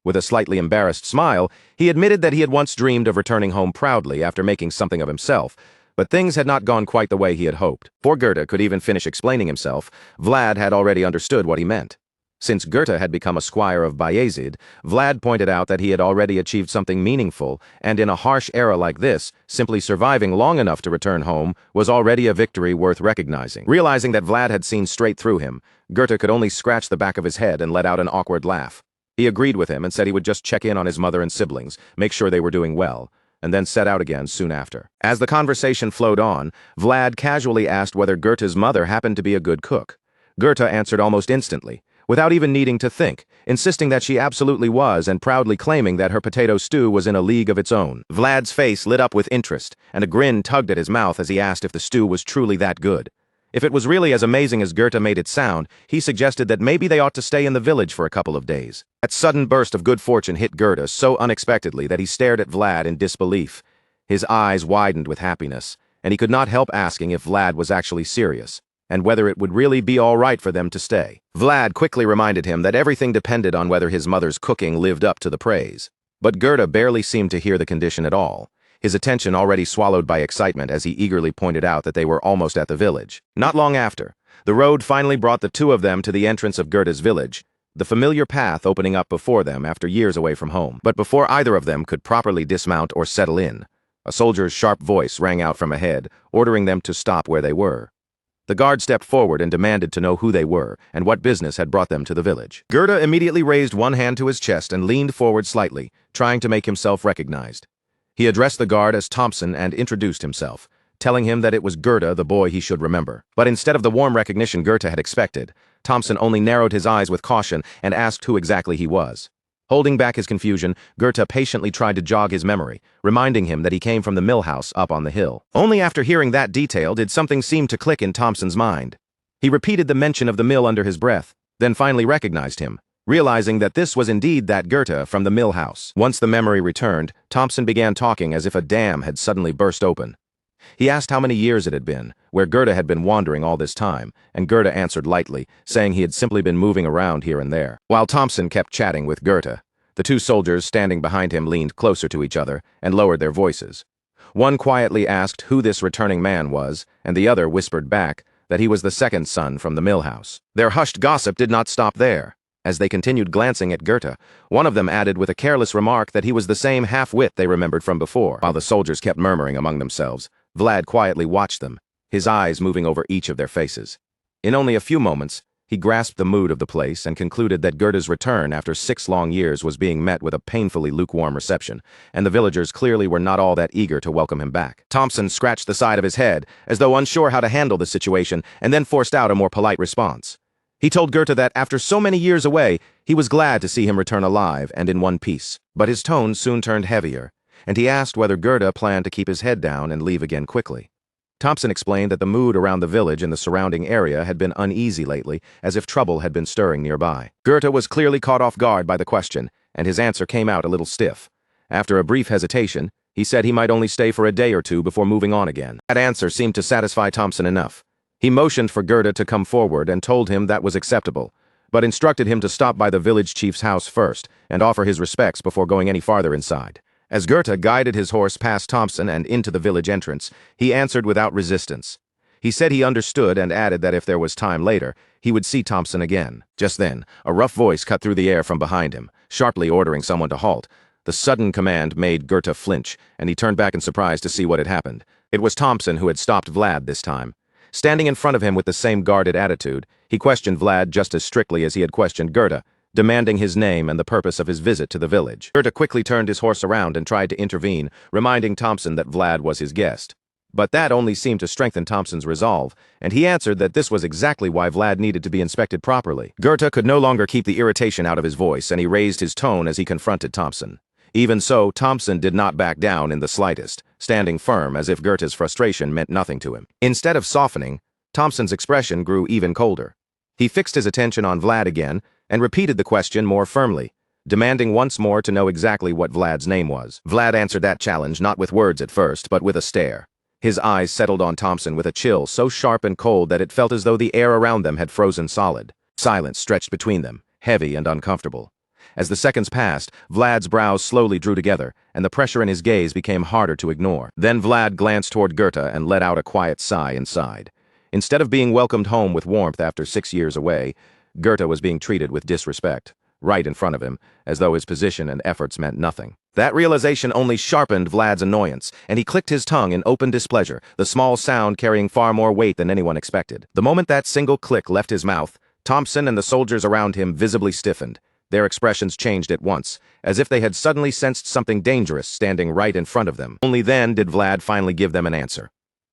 With a slightly embarrassed smile, he admitted that he had once dreamed of returning home proudly after making something of himself, but things had not gone quite the way he had hoped. Before Goethe could even finish explaining himself, Vlad had already understood what he meant. Since Goethe had become a squire of Bayezid, Vlad pointed out that he had already achieved something meaningful, and in a harsh era like this, simply surviving long enough to return home was already a victory worth recognizing. Realizing that Vlad had seen straight through him, Goethe could only scratch the back of his head and let out an awkward laugh. He agreed with him and said he would just check in on his mother and siblings, make sure they were doing well, and then set out again soon after. As the conversation flowed on, Vlad casually asked whether Goethe's mother happened to be a good cook. Goethe answered almost instantly, without even needing to think, insisting that she absolutely was and proudly claiming that her potato stew was in a league of its own. Vlad's face lit up with interest, and a grin tugged at his mouth as he asked if the stew was truly that good. If it was really as amazing as Goethe made it sound, he suggested that maybe they ought to stay in the village for a couple of days. That sudden burst of good fortune hit Goethe so unexpectedly that he stared at Vlad in disbelief. His eyes widened with happiness, and he could not help asking if Vlad was actually serious, and whether it would really be all right for them to stay. Vlad quickly reminded him that everything depended on whether his mother's cooking lived up to the praise. But Goethe barely seemed to hear the condition at all, his attention already swallowed by excitement as he eagerly pointed out that they were almost at the village. Not long after, the road finally brought the two of them to the entrance of Goethe's village, the familiar path opening up before them after years away from home. But before either of them could properly dismount or settle in, a soldier's sharp voice rang out from ahead, ordering them to stop where they were. The guard stepped forward and demanded to know who they were and what business had brought them to the village. Goethe immediately raised one hand to his chest and leaned forward slightly, trying to make himself recognized. He addressed the guard as Thompson and introduced himself, telling him that it was Goethe, the boy he should remember. But instead of the warm recognition Goethe had expected, Thompson only narrowed his eyes with caution and asked who exactly he was. Holding back his confusion, Goethe patiently tried to jog his memory, reminding him that he came from the mill house up on the hill. Only after hearing that detail did something seem to click in Thompson's mind. He repeated the mention of the mill under his breath, then finally recognized him, realizing that this was indeed that Goethe from the mill house. Once the memory returned, Thompson began talking as if a dam had suddenly burst open. He asked how many years it had been, where Goethe had been wandering all this time, and Goethe answered lightly, saying he had simply been moving around here and there. While Thompson kept chatting with Goethe, the two soldiers standing behind him leaned closer to each other and lowered their voices. One quietly asked who this returning man was, and the other whispered back that he was the second son from the mill house. Their hushed gossip did not stop there. As they continued glancing at Goethe, one of them added with a careless remark that he was the same half-wit they remembered from before. While the soldiers kept murmuring among themselves, Vlad quietly watched them, his eyes moving over each of their faces. In only a few moments, he grasped the mood of the place and concluded that Goethe's return after 6 long years was being met with a painfully lukewarm reception, and the villagers clearly were not all that eager to welcome him back. Thompson scratched the side of his head, as though unsure how to handle the situation, and then forced out a more polite response. He told Goethe that after so many years away, he was glad to see him return alive and in one piece. But his tone soon turned heavier, and he asked whether Goethe planned to keep his head down and leave again quickly. Thompson explained that the mood around the village and the surrounding area had been uneasy lately, as if trouble had been stirring nearby. Goethe was clearly caught off guard by the question, and his answer came out a little stiff. After a brief hesitation, he said he might only stay for a day or two before moving on again. That answer seemed to satisfy Thompson enough. He motioned for Goethe to come forward and told him that was acceptable, but instructed him to stop by the village chief's house first and offer his respects before going any farther inside. As Goethe guided his horse past Thompson and into the village entrance, he answered without resistance. He said he understood and added that if there was time later, he would see Thompson again. Just then, a rough voice cut through the air from behind him, sharply ordering someone to halt. The sudden command made Goethe flinch, and he turned back in surprise to see what had happened. It was Thompson who had stopped Vlad this time. Standing in front of him with the same guarded attitude, he questioned Vlad just as strictly as he had questioned Goethe, demanding his name and the purpose of his visit to the village. Goethe quickly turned his horse around and tried to intervene, reminding Thompson that Vlad was his guest. But that only seemed to strengthen Thompson's resolve, and he answered that this was exactly why Vlad needed to be inspected properly. Goethe could no longer keep the irritation out of his voice, and he raised his tone as he confronted Thompson. Even so, Thompson did not back down in the slightest, standing firm as if Goethe's frustration meant nothing to him. Instead of softening, Thompson's expression grew even colder. He fixed his attention on Vlad again and repeated the question more firmly, demanding once more to know exactly what Vlad's name was. Vlad answered that challenge not with words at first, but with a stare. His eyes settled on Thompson with a chill so sharp and cold that it felt as though the air around them had frozen solid. Silence stretched between them, heavy and uncomfortable. As the seconds passed, Vlad's brows slowly drew together, and the pressure in his gaze became harder to ignore. Then Vlad glanced toward Goethe and let out a quiet sigh inside. Instead of being welcomed home with warmth after 6 years away, Goethe was being treated with disrespect, right in front of him, as though his position and efforts meant nothing. That realization only sharpened Vlad's annoyance, and he clicked his tongue in open displeasure, the small sound carrying far more weight than anyone expected. The moment that single click left his mouth, Thompson and the soldiers around him visibly stiffened. Their expressions changed at once, as if they had suddenly sensed something dangerous standing right in front of them. Only then did Vlad finally give them an answer.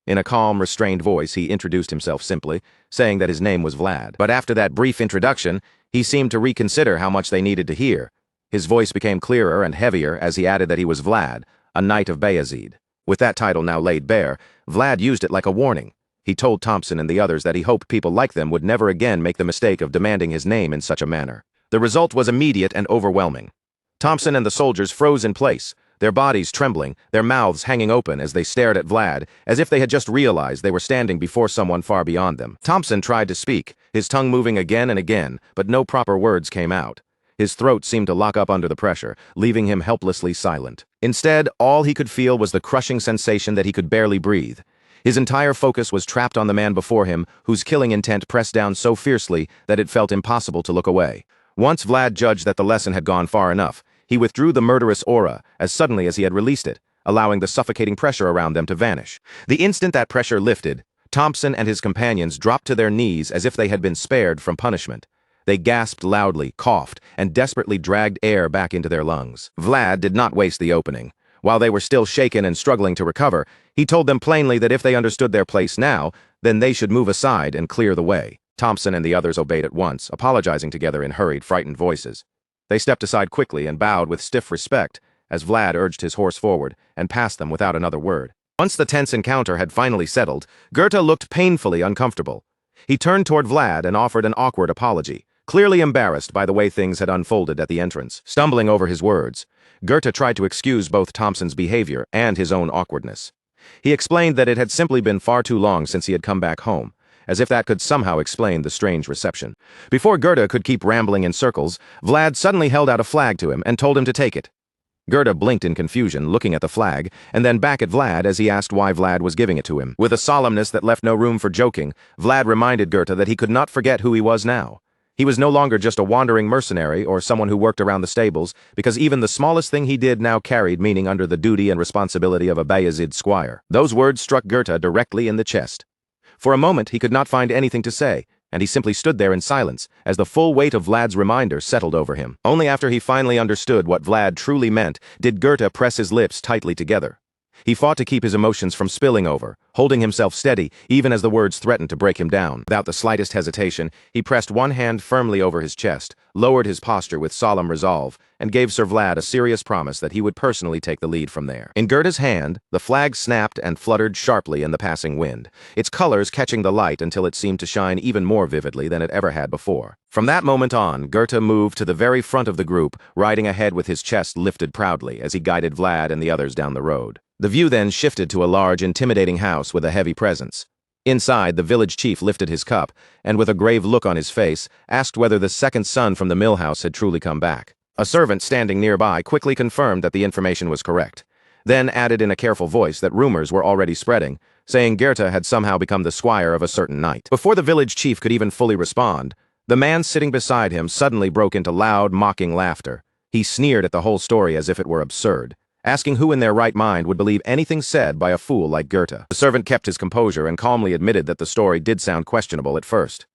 In a calm, restrained voice, he introduced himself simply, saying that his name was Vlad. But after that brief introduction, he seemed to reconsider how much they needed to hear. His voice became clearer and heavier as he added that he was Vlad, a knight of Bayezid. With that title now laid bare, Vlad used it like a warning. He told Thompson and the others that he hoped people like them would never again make the mistake of demanding his name in such a manner. The result was immediate and overwhelming. Thompson and the soldiers froze in place, their bodies trembling, their mouths hanging open as they stared at Vlad, as if they had just realized they were standing before someone far beyond them. Thompson tried to speak, his tongue moving again and again, but no proper words came out. His throat seemed to lock up under the pressure, leaving him helplessly silent. Instead, all he could feel was the crushing sensation that he could barely breathe. His entire focus was trapped on the man before him, whose killing intent pressed down so fiercely that it felt impossible to look away. Once Vlad judged that the lesson had gone far enough, he withdrew the murderous aura as suddenly as he had released it, allowing the suffocating pressure around them to vanish. The instant that pressure lifted, Thompson and his companions dropped to their knees as if they had been spared from punishment. They gasped loudly, coughed, and desperately dragged air back into their lungs. Vlad did not waste the opening. While they were still shaken and struggling to recover, he told them plainly that if they understood their place now, then they should move aside and clear the way. Thompson and the others obeyed at once, apologizing together in hurried, frightened voices. They stepped aside quickly and bowed with stiff respect as Vlad urged his horse forward and passed them without another word. Once the tense encounter had finally settled, Goethe looked painfully uncomfortable. He turned toward Vlad and offered an awkward apology, clearly embarrassed by the way things had unfolded at the entrance. Stumbling over his words, Goethe tried to excuse both Thompson's behavior and his own awkwardness. He explained that it had simply been far too long since he had come back home, as if that could somehow explain the strange reception. Before Goethe could keep rambling in circles, Vlad suddenly held out a flag to him and told him to take it. Goethe blinked in confusion, looking at the flag, and then back at Vlad as he asked why Vlad was giving it to him. With a solemnness that left no room for joking, Vlad reminded Goethe that he could not forget who he was now. He was no longer just a wandering mercenary or someone who worked around the stables, because even the smallest thing he did now carried meaning under the duty and responsibility of a Bayezid squire. Those words struck Goethe directly in the chest. For a moment, he could not find anything to say, and he simply stood there in silence as the full weight of Vlad's reminder settled over him. Only after he finally understood what Vlad truly meant did Goethe press his lips tightly together. He fought to keep his emotions from spilling over, holding himself steady even as the words threatened to break him down. Without the slightest hesitation, he pressed one hand firmly over his chest, lowered his posture with solemn resolve, and gave Sir Vlad a serious promise that he would personally take the lead from there. In Goethe's hand, the flag snapped and fluttered sharply in the passing wind, its colors catching the light until it seemed to shine even more vividly than it ever had before. From that moment on, Goethe moved to the very front of the group, riding ahead with his chest lifted proudly as he guided Vlad and the others down the road. The view then shifted to a large, intimidating house with a heavy presence. Inside, the village chief lifted his cup, and with a grave look on his face, asked whether the second son from the mill house had truly come back. A servant standing nearby quickly confirmed that the information was correct, then added in a careful voice that rumors were already spreading, saying Goethe had somehow become the squire of a certain knight. Before the village chief could even fully respond, the man sitting beside him suddenly broke into loud, mocking laughter. He sneered at the whole story as if it were absurd, asking who in their right mind would believe anything said by a fool like Goethe. The servant kept his composure and calmly admitted that the story did sound questionable at first.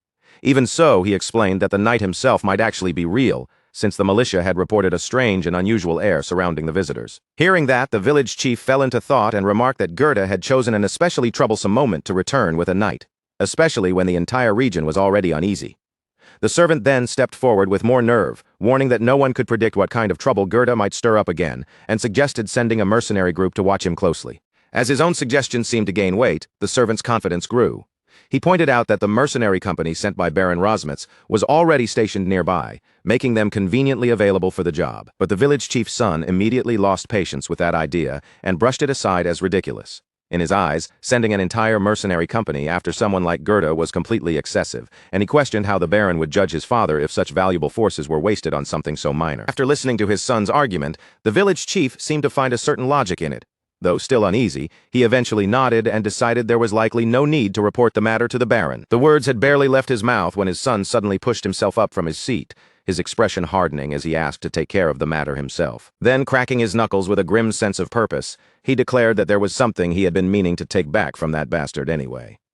Even so, he explained that the knight himself might actually be real, since the militia had reported a strange and unusual air surrounding the visitors. Hearing that, the village chief fell into thought and remarked that Goethe had chosen an especially troublesome moment to return with a knight, especially when the entire region was already uneasy. The servant then stepped forward with more nerve, warning that no one could predict what kind of trouble Goethe might stir up again, and suggested sending a mercenary group to watch him closely. As his own suggestion seemed to gain weight, the servant's confidence grew. He pointed out that the mercenary company sent by Baron Rosmitz was already stationed nearby, making them conveniently available for the job. But the village chief's son immediately lost patience with that idea and brushed it aside as ridiculous. In his eyes, sending an entire mercenary company after someone like Gerda was completely excessive, and he questioned how the Baron would judge his father if such valuable forces were wasted on something so minor. After listening to his son's argument, the village chief seemed to find a certain logic in it. Though still uneasy, he eventually nodded and decided there was likely no need to report the matter to the Baron. The words had barely left his mouth when his son suddenly pushed himself up from his seat, his expression hardening as he asked to take care of the matter himself. Then, cracking his knuckles with a grim sense of purpose, he declared that there was something he had been meaning to take back from that bastard anyway.